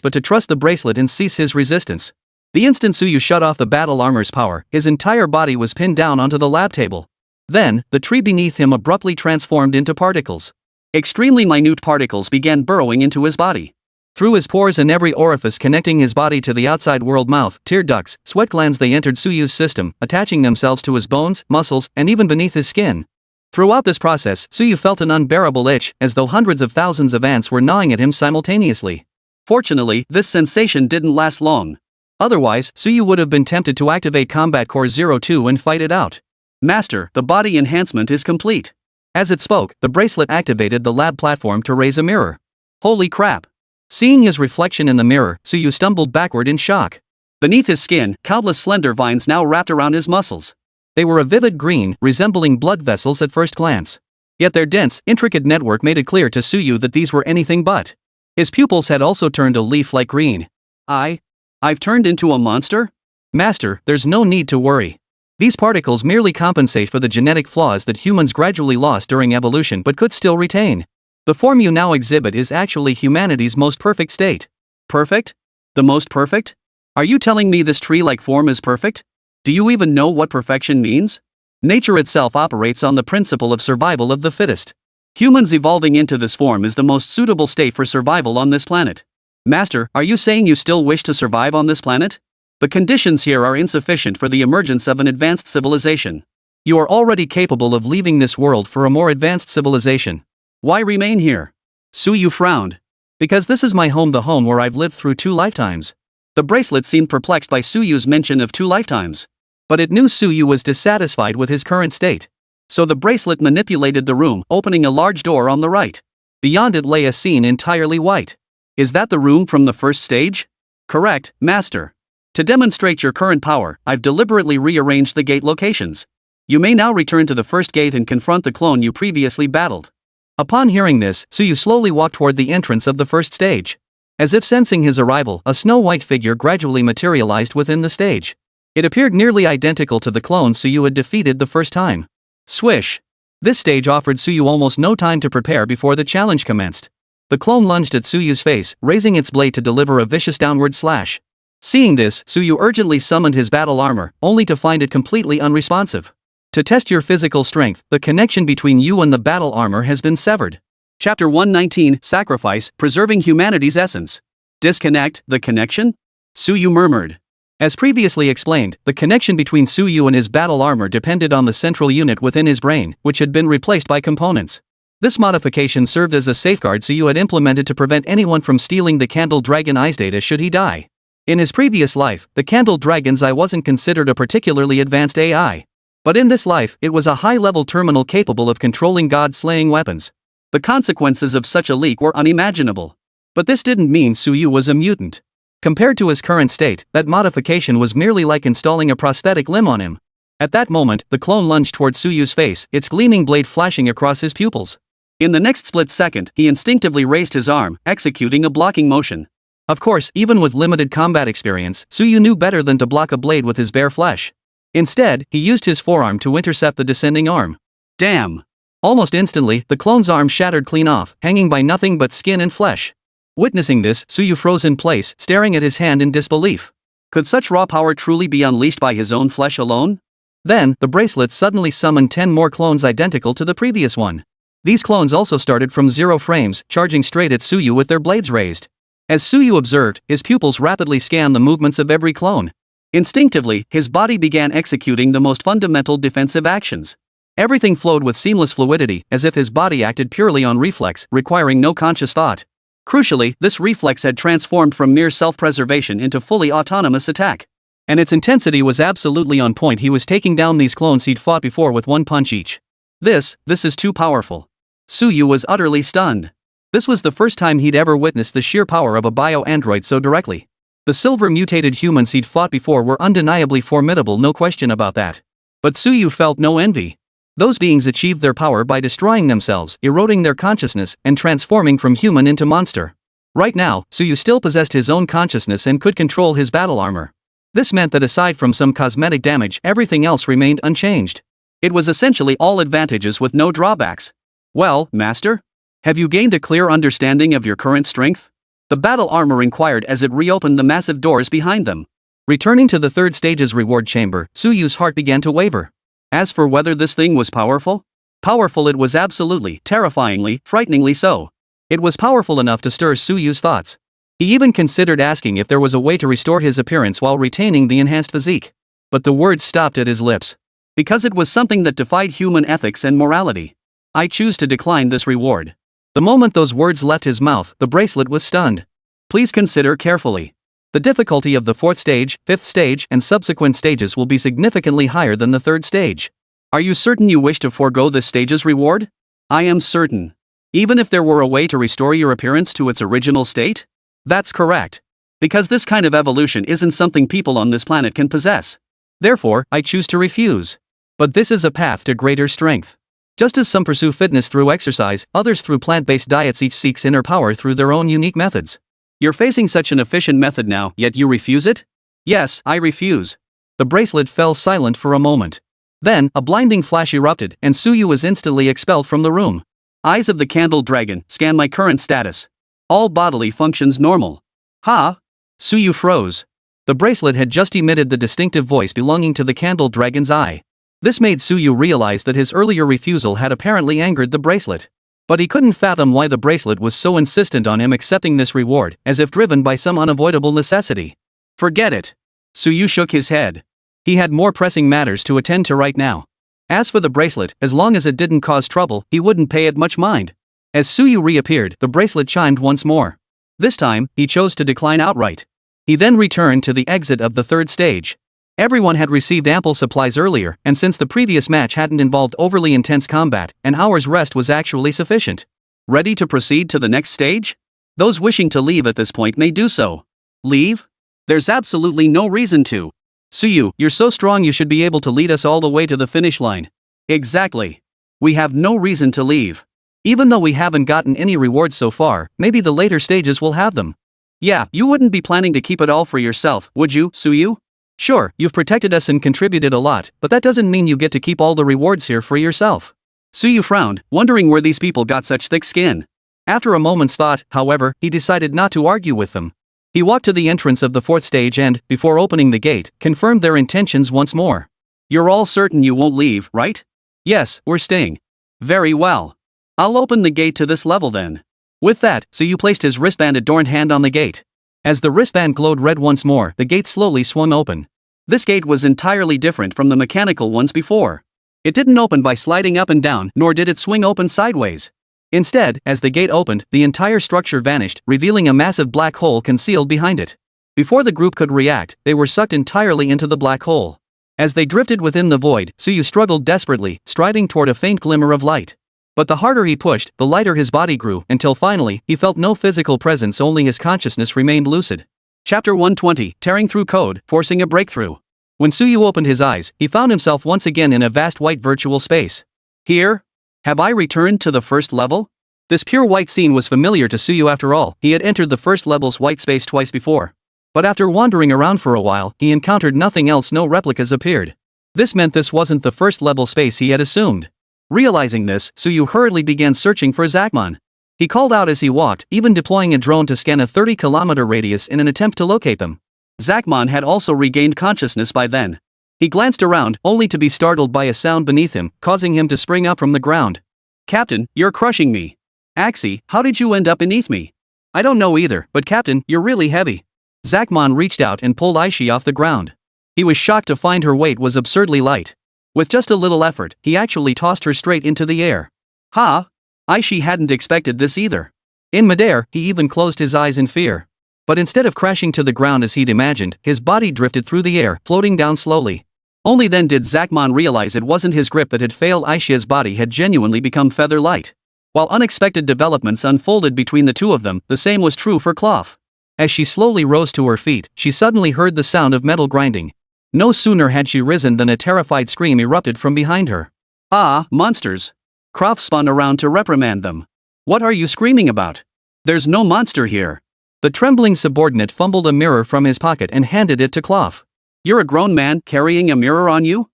but to trust the bracelet and cease his resistance. The instant Suyu shut off the battle armor's power, his entire body was pinned down onto the lab table. Then, the tree beneath him abruptly transformed into particles. Extremely minute particles began burrowing into his body. Through his pores and every orifice connecting his body to the outside world, mouth, tear ducts, sweat glands, they entered Suyu's system, attaching themselves to his bones, muscles, and even beneath his skin. Throughout this process, Suyu felt an unbearable itch, as though hundreds of thousands of ants were gnawing at him simultaneously. Fortunately, this sensation didn't last long. Otherwise, Suyu would have been tempted to activate Combat Core 02 and fight it out. Master, the body enhancement is complete. As it spoke, the bracelet activated the lab platform to raise a mirror. Holy crap! Seeing his reflection in the mirror, Suyu stumbled backward in shock. Beneath his skin, countless slender vines now wrapped around his muscles. They were a vivid green, resembling blood vessels at first glance. Yet their dense, intricate network made it clear to Suyu that these were anything but. His pupils had also turned a leaf-like green. I've turned into a monster? Master, there's no need to worry. These particles merely compensate for the genetic flaws that humans gradually lost during evolution but could still retain. The form you now exhibit is actually humanity's most perfect state. Perfect? The most perfect? Are you telling me this tree-like form is perfect? Do you even know what perfection means? Nature itself operates on the principle of survival of the fittest. Humans evolving into this form is the most suitable state for survival on this planet. Master, are you saying you still wish to survive on this planet? The conditions here are insufficient for the emergence of an advanced civilization. You are already capable of leaving this world for a more advanced civilization. Why remain here? Suyu frowned. Because this is my home, the home where I've lived through 2 lifetimes. The bracelet seemed perplexed by Suyu's mention of 2 lifetimes. But it knew Suyu was dissatisfied with his current state. So the bracelet manipulated the room, opening a large door on the right. Beyond it lay a scene entirely white. Is that the room from the first stage? Correct, Master. To demonstrate your current power, I've deliberately rearranged the gate locations. You may now return to the first gate and confront the clone you previously battled. Upon hearing this, Suyu slowly walked toward the entrance of the first stage. As if sensing his arrival, a snow-white figure gradually materialized within the stage. It appeared nearly identical to the clone Suyu had defeated the first time. Swish! This stage offered Suyu almost no time to prepare before the challenge commenced. The clone lunged at Suyu's face, raising its blade to deliver a vicious downward slash. Seeing this, Suyu urgently summoned his battle armor, only to find it completely unresponsive. To test your physical strength, the connection between you and the battle armor has been severed. Chapter 119, Sacrifice, Preserving Humanity's Essence. Disconnect, the connection? Suyu murmured. As previously explained, the connection between Suyu and his battle armor depended on the central unit within his brain, which had been replaced by components. This modification served as a safeguard Suyu had implemented to prevent anyone from stealing the Candle Dragon Eye's data should he die. In his previous life, the Candle Dragon's Eye wasn't considered a particularly advanced AI. But in this life, it was a high-level terminal capable of controlling god-slaying weapons. The consequences of such a leak were unimaginable. But this didn't mean Suyu was a mutant. Compared to his current state, that modification was merely like installing a prosthetic limb on him. At that moment, the clone lunged toward Suyu's face, its gleaming blade flashing across his pupils. In the next split second, he instinctively raised his arm, executing a blocking motion. Of course, even with limited combat experience, Suyu knew better than to block a blade with his bare flesh. Instead, he used his forearm to intercept the descending arm. Damn! Almost instantly, the clone's arm shattered clean off, hanging by nothing but skin and flesh. Witnessing this, Suyu froze in place, staring at his hand in disbelief. Could such raw power truly be unleashed by his own flesh alone? Then, the bracelet suddenly summoned 10 more clones identical to the previous one. These clones also started from 0 frames, charging straight at Suyu with their blades raised. As Suyu observed, his pupils rapidly scanned the movements of every clone. Instinctively, his body began executing the most fundamental defensive actions. Everything flowed with seamless fluidity, as if his body acted purely on reflex, requiring no conscious thought. Crucially, this reflex had transformed from mere self-preservation into fully autonomous attack. And its intensity was absolutely on point. He was taking down these clones he'd fought before with 1 punch each. This is too powerful. Suyu was utterly stunned. This was the first time he'd ever witnessed the sheer power of a bio-android so directly. The silver-mutated humans he'd fought before were undeniably formidable, no question about that. But Suyu felt no envy. Those beings achieved their power by destroying themselves, eroding their consciousness, and transforming from human into monster. Right now, Suyu still possessed his own consciousness and could control his battle armor. This meant that aside from some cosmetic damage, everything else remained unchanged. It was essentially all advantages with no drawbacks. Well, Master? Have you gained a clear understanding of your current strength? The battle armor inquired as it reopened the massive doors behind them. Returning to the 3rd stage's reward chamber, Suyu's heart began to waver. As for whether this thing was powerful? Powerful it was, absolutely, terrifyingly, frighteningly so. It was powerful enough to stir Suyu's thoughts. He even considered asking if there was a way to restore his appearance while retaining the enhanced physique. But the words stopped at his lips. Because it was something that defied human ethics and morality. I choose to decline this reward. The moment those words left his mouth, the bracelet was stunned. Please consider carefully. The difficulty of the 4th stage, 5th stage, and subsequent stages will be significantly higher than the 3rd stage. Are you certain you wish to forego this stage's reward? I am certain. Even if there were a way to restore your appearance to its original state? That's correct. Because this kind of evolution isn't something people on this planet can possess. Therefore, I choose to refuse. But this is a path to greater strength. Just as some pursue fitness through exercise, others through plant-based diets, each seeks inner power through their own unique methods. You're facing such an efficient method now, yet you refuse it? Yes, I refuse. The bracelet fell silent for a moment. Then, a blinding flash erupted, and Suyu was instantly expelled from the room. Eyes of the candle dragon, scan my current status. All bodily functions normal. Ha! Suyu froze. The bracelet had just emitted the distinctive voice belonging to the candle dragon's eye. This made Suyu realize that his earlier refusal had apparently angered the bracelet. But he couldn't fathom why the bracelet was so insistent on him accepting this reward, as if driven by some unavoidable necessity. Forget it. Suyu shook his head. He had more pressing matters to attend to right now. As for the bracelet, as long as it didn't cause trouble, he wouldn't pay it much mind. As Suyu reappeared, the bracelet chimed once more. This time, he chose to decline outright. He then returned to the exit of the third stage. Everyone had received ample supplies earlier, and since the previous match hadn't involved overly intense combat, an hour's rest was actually sufficient. Ready to proceed to the next stage? Those wishing to leave at this point may do so. Leave? There's absolutely no reason to. Suyu, you're so strong you should be able to lead us all the way to the finish line. Exactly. We have no reason to leave. Even though we haven't gotten any rewards so far, maybe the later stages will have them. Yeah, you wouldn't be planning to keep it all for yourself, would you, Suyu? Sure, you've protected us and contributed a lot, but that doesn't mean you get to keep all the rewards here for yourself. Suyu frowned, wondering where these people got such thick skin. After a moment's thought, however, he decided not to argue with them. He walked to the entrance of the fourth stage and, before opening the gate, confirmed their intentions once more. You're all certain you won't leave, right? Yes, we're staying. Very well. I'll open the gate to this level then. With that, Suyu placed his wristband-adorned hand on the gate. As the wristband glowed red once more, the gate slowly swung open. This gate was entirely different from the mechanical ones before. It didn't open by sliding up and down, nor did it swing open sideways. Instead, as the gate opened, the entire structure vanished, revealing a massive black hole concealed behind it. Before the group could react, they were sucked entirely into the black hole. As they drifted within the void, Suyu struggled desperately, striding toward a faint glimmer of light. But the harder he pushed, the lighter his body grew, until finally, he felt no physical presence, only his consciousness remained lucid. Chapter 120, Tearing Through Code, Forcing a Breakthrough. When Suyu opened his eyes, he found himself once again in a vast white virtual space. Here? Have I returned to the first level? This pure white scene was familiar to Suyu after all, he had entered the first level's white space twice before. But after wandering around for a while, he encountered nothing else, no replicas appeared. This meant this wasn't the first level space he had assumed. Realizing this, Suyu hurriedly began searching for Zakmon. He called out as he walked, even deploying a drone to scan a 30-kilometer radius in an attempt to locate them. Zakmon had also regained consciousness by then. He glanced around, only to be startled by a sound beneath him, causing him to spring up from the ground. Captain, you're crushing me. Axie, how did you end up beneath me? I don't know either, but Captain, you're really heavy. Zakmon reached out and pulled Aishi off the ground. He was shocked to find her weight was absurdly light. With just a little effort, he actually tossed her straight into the air. Ha! Aishi hadn't expected this either. In midair, he even closed his eyes in fear. But instead of crashing to the ground as he'd imagined, his body drifted through the air, floating down slowly. Only then did Zakmon realize it wasn't his grip that had failed. Aishi's body had genuinely become feather light. While unexpected developments unfolded between the two of them, the same was true for Cloth. As she slowly rose to her feet, she suddenly heard the sound of metal grinding. No sooner had she risen than a terrified scream erupted from behind her. Ah, monsters! Croft spun around to reprimand them. What are you screaming about? There's no monster here. The trembling subordinate fumbled a mirror from his pocket and handed it to Cloth. You're a grown man carrying a mirror on you?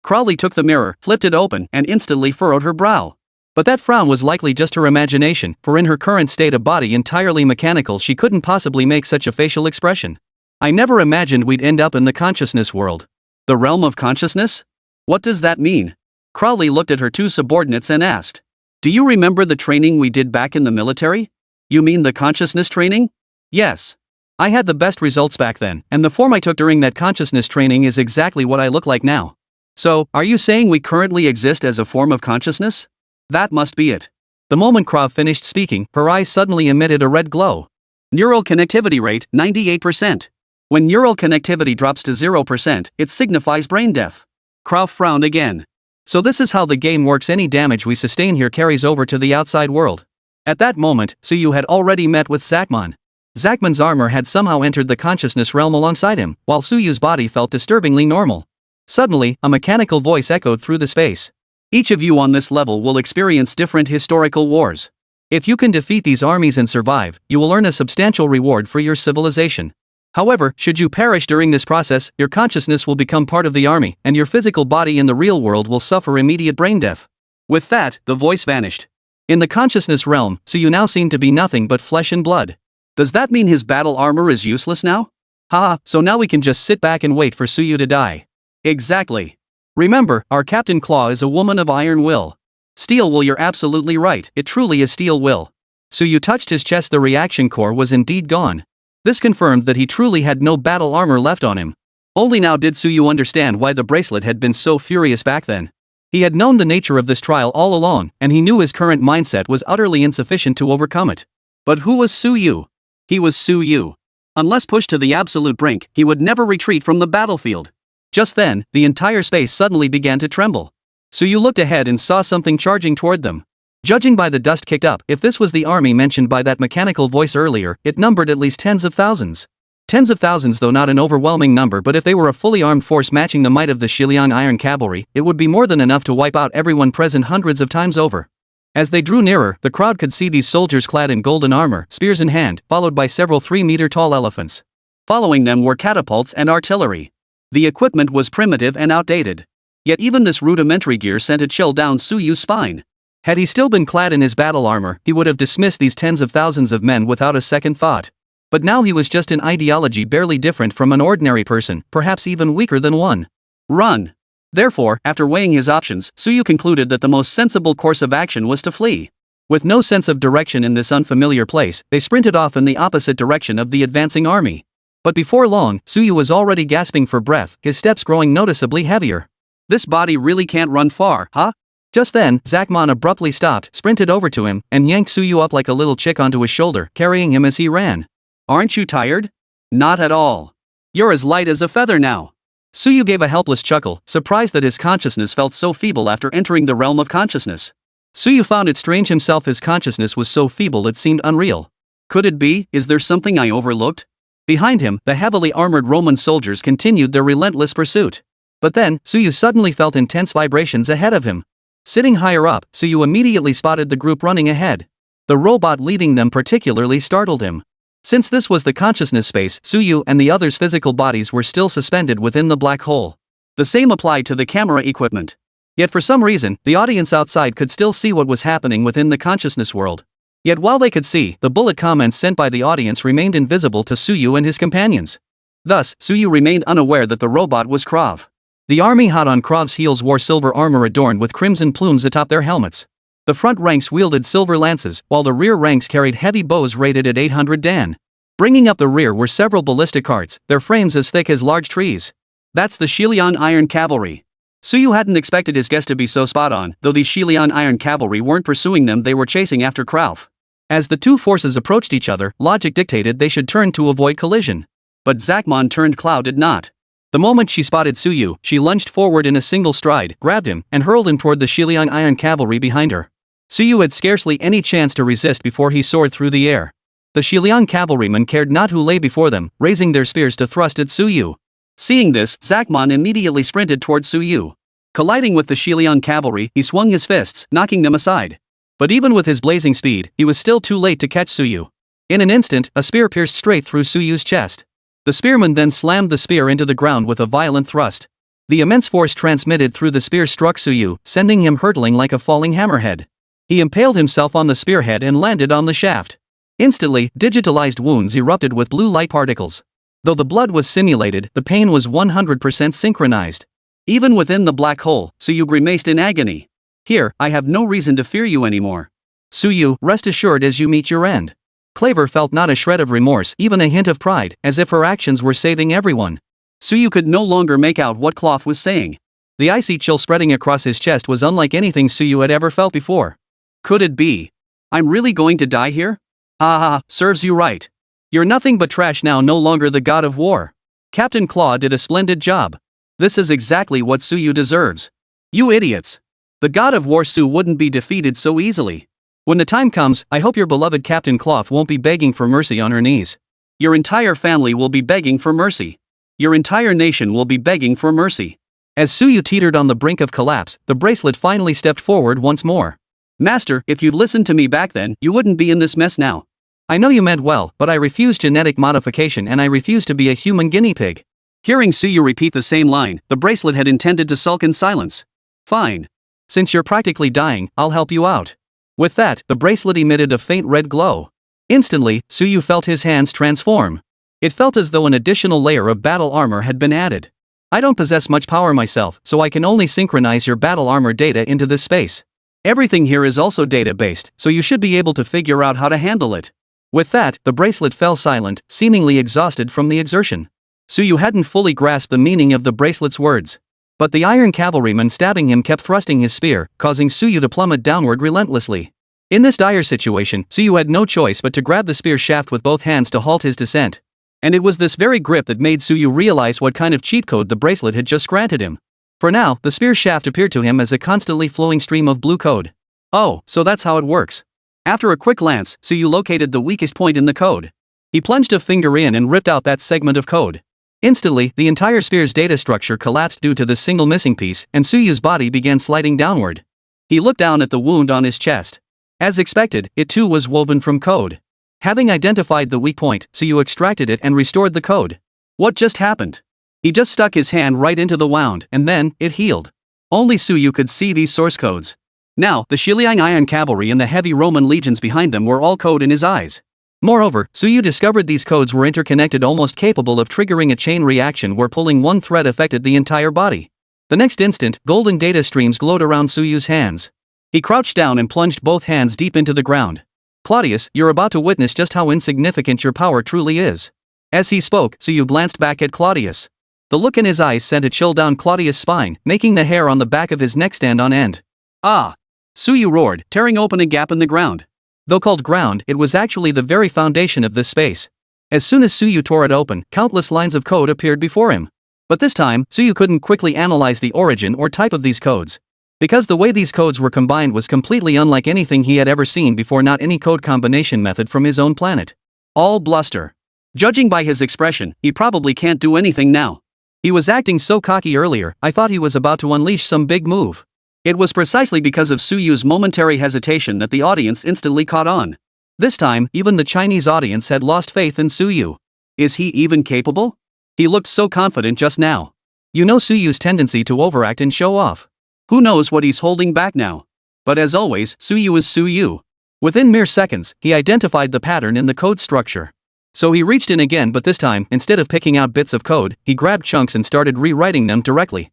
Crowley took the mirror, flipped it open, and instantly furrowed her brow. But that frown was likely just her imagination, for in her current state of body entirely mechanical, she couldn't possibly make such a facial expression. I never imagined we'd end up in the consciousness world. The realm of consciousness? What does that mean? Crowley looked at her two subordinates and asked. Do you remember the training we did back in the military? You mean the consciousness training? Yes. I had the best results back then, and the form I took during that consciousness training is exactly what I look like now. So, are you saying we currently exist as a form of consciousness? That must be it. The moment Krav finished speaking, her eyes suddenly emitted a red glow. Neural connectivity rate, 98%. When neural connectivity drops to 0%, it signifies brain death. Krav frowned again. So this is how the game works. Any damage we sustain here carries over to the outside world. At that moment, Suyu had already met with Zakmon. Zachman's armor had somehow entered the consciousness realm alongside him, while Suyu's body felt disturbingly normal. Suddenly, a mechanical voice echoed through the space. Each of you on this level will experience different historical wars. If you can defeat these armies and survive, you will earn a substantial reward for your civilization. However, should you perish during this process, your consciousness will become part of the army, and your physical body in the real world will suffer immediate brain death. With that, the voice vanished. In the consciousness realm, Suyu now seemed to be nothing but flesh and blood. Does that mean his battle armor is useless now? Haha, so now we can just sit back and wait for Suyu to die. Exactly. Remember, our Captain Claw is a woman of iron will. Steel will, you're absolutely right, it truly is steel will. Suyu touched his chest, the reaction core was indeed gone. This confirmed that he truly had no battle armor left on him. Only now did Suyu understand why the bracelet had been so furious back then. He had known the nature of this trial all along, and he knew his current mindset was utterly insufficient to overcome it. But who was Suyu? He was Suyu. Unless pushed to the absolute brink, he would never retreat from the battlefield. Just then, the entire space suddenly began to tremble. Suyu looked ahead and saw something charging toward them. Judging by the dust kicked up, if this was the army mentioned by that mechanical voice earlier, it numbered at least tens of thousands. Tens of thousands, though not an overwhelming number, but if they were a fully armed force matching the might of the Xiliang Iron Cavalry, it would be more than enough to wipe out everyone present hundreds of times over. As they drew nearer, the crowd could see these soldiers clad in golden armor, spears in hand, followed by several 3-meter-tall elephants. Following them were catapults and artillery. The equipment was primitive and outdated. Yet even this rudimentary gear sent a chill down Suyu's spine. Had he still been clad in his battle armor, he would have dismissed these tens of thousands of men without a second thought. But now he was just an ideology barely different from an ordinary person, perhaps even weaker than one. Run. Therefore, after weighing his options, Suyu concluded that the most sensible course of action was to flee. With no sense of direction in this unfamiliar place, they sprinted off in the opposite direction of the advancing army. But before long, Suyu was already gasping for breath, his steps growing noticeably heavier. This body really can't run far, huh? Just then, Zachman abruptly stopped, sprinted over to him, and yanked Suyu up like a little chick onto his shoulder, carrying him as he ran. Aren't you tired? Not at all. You're as light as a feather now. Suyu gave a helpless chuckle, surprised that his consciousness felt so feeble after entering the realm of consciousness. Suyu found it strange himself, his consciousness was so feeble it seemed unreal. Could it be? Is there something I overlooked? Behind him, the heavily armored Roman soldiers continued their relentless pursuit. But then, Suyu suddenly felt intense vibrations ahead of him. Sitting higher up, Suyu immediately spotted the group running ahead. The robot leading them particularly startled him. Since this was the consciousness space, Suyu and the others' physical bodies were still suspended within the black hole. The same applied to the camera equipment. Yet for some reason, the audience outside could still see what was happening within the consciousness world. Yet while they could see, the bullet comments sent by the audience remained invisible to Suyu and his companions. Thus, Suyu remained unaware that the robot was Krav. The army hot on Krav's heels wore silver armor adorned with crimson plumes atop their helmets. The front ranks wielded silver lances, while the rear ranks carried heavy bows rated at 800 Dan. Bringing up the rear were several ballistic carts, their frames as thick as large trees. That's the Xiliang Iron Cavalry. Suyu hadn't expected his guess to be so spot on, though these Xiliang Iron Cavalry weren't pursuing them, they were chasing after Krav. As the two forces approached each other, logic dictated they should turn to avoid collision. But Zachman turned Cloud did not. The moment she spotted Suyu, she lunged forward in a single stride, grabbed him, and hurled him toward the Xiliang Iron Cavalry behind her. Suyu had scarcely any chance to resist before he soared through the air. The Xiliang cavalrymen cared not who lay before them, raising their spears to thrust at Suyu. Seeing this, Zachman immediately sprinted toward Suyu. Colliding with the Xiliang cavalry, he swung his fists, knocking them aside. But even with his blazing speed, he was still too late to catch Suyu. In an instant, a spear pierced straight through Suyu's chest. The spearman then slammed the spear into the ground with a violent thrust. The immense force transmitted through the spear struck Suyu, sending him hurtling like a falling hammerhead. He impaled himself on the spearhead and landed on the shaft. Instantly, digitalized wounds erupted with blue light particles. Though the blood was simulated, the pain was 100% synchronized. Even within the black hole, Suyu grimaced in agony. Here, I have no reason to fear you anymore. Suyu, rest assured as you meet your end. Claver felt not a shred of remorse, even a hint of pride, as if her actions were saving everyone. Suyu could no longer make out what Cloth was saying. The icy chill spreading across his chest was unlike anything Suyu had ever felt before. Could it be? I'm really going to die here? Ah, serves you right. You're nothing but trash now, no longer the god of war. Captain Claw did a splendid job. This is exactly what Suyu deserves. You idiots. The god of war Su wouldn't be defeated so easily. When the time comes, I hope your beloved Captain Cloth won't be begging for mercy on her knees. Your entire family will be begging for mercy. Your entire nation will be begging for mercy. As Suyu teetered on the brink of collapse, the bracelet finally stepped forward once more. Master, if you'd listened to me back then, you wouldn't be in this mess now. I know you meant well, but I refuse genetic modification and I refuse to be a human guinea pig. Hearing Suyu repeat the same line, the bracelet had intended to sulk in silence. Fine. Since you're practically dying, I'll help you out. With that, the bracelet emitted a faint red glow. Instantly, Suyu felt his hands transform. It felt as though an additional layer of battle armor had been added. I don't possess much power myself, so I can only synchronize your battle armor data into this space. Everything here is also data-based, so you should be able to figure out how to handle it. With that, the bracelet fell silent, seemingly exhausted from the exertion. Suyu hadn't fully grasped the meaning of the bracelet's words. But the iron cavalryman stabbing him kept thrusting his spear, causing Suyu to plummet downward relentlessly. In this dire situation, Suyu had no choice but to grab the spear shaft with both hands to halt his descent. And it was this very grip that made Suyu realize what kind of cheat code the bracelet had just granted him. For now, the spear shaft appeared to him as a constantly flowing stream of blue code. Oh, so that's how it works. After a quick glance, Suyu located the weakest point in the code. He plunged a finger in and ripped out that segment of code. Instantly, the entire spear's data structure collapsed due to this single missing piece, and Suyu's body began sliding downward. He looked down at the wound on his chest. As expected, it too was woven from code. Having identified the weak point, Suyu extracted it and restored the code. What just happened? He just stuck his hand right into the wound, and then, it healed. Only Suyu could see these source codes. Now, the Xiliang Iron Cavalry and the heavy Roman legions behind them were all code in his eyes. Moreover, Suyu discovered these codes were interconnected, almost capable of triggering a chain reaction where pulling one thread affected the entire body. The next instant, golden data streams glowed around Suyu's hands. He crouched down and plunged both hands deep into the ground. Claudius, you're about to witness just how insignificant your power truly is. As he spoke, Suyu glanced back at Claudius. The look in his eyes sent a chill down Claudius' spine, making the hair on the back of his neck stand on end. Ah! Suyu roared, tearing open a gap in the ground. Though called ground, it was actually the very foundation of this space. As soon as Suyu tore it open, countless lines of code appeared before him. But this time, Suyu couldn't quickly analyze the origin or type of these codes. Because the way these codes were combined was completely unlike anything he had ever seen before, not any code combination method from his own planet. All bluster. Judging by his expression, he probably can't do anything now. He was acting so cocky earlier, I thought he was about to unleash some big move. It was precisely because of Suyu's momentary hesitation that the audience instantly caught on. This time, even the Chinese audience had lost faith in Suyu. Is he even capable? He looked so confident just now. You know Suyu's tendency to overact and show off. Who knows what he's holding back now? But as always, Suyu is Suyu. Within mere seconds, he identified the pattern in the code structure. So he reached in again, but this time, instead of picking out bits of code, he grabbed chunks and started rewriting them directly.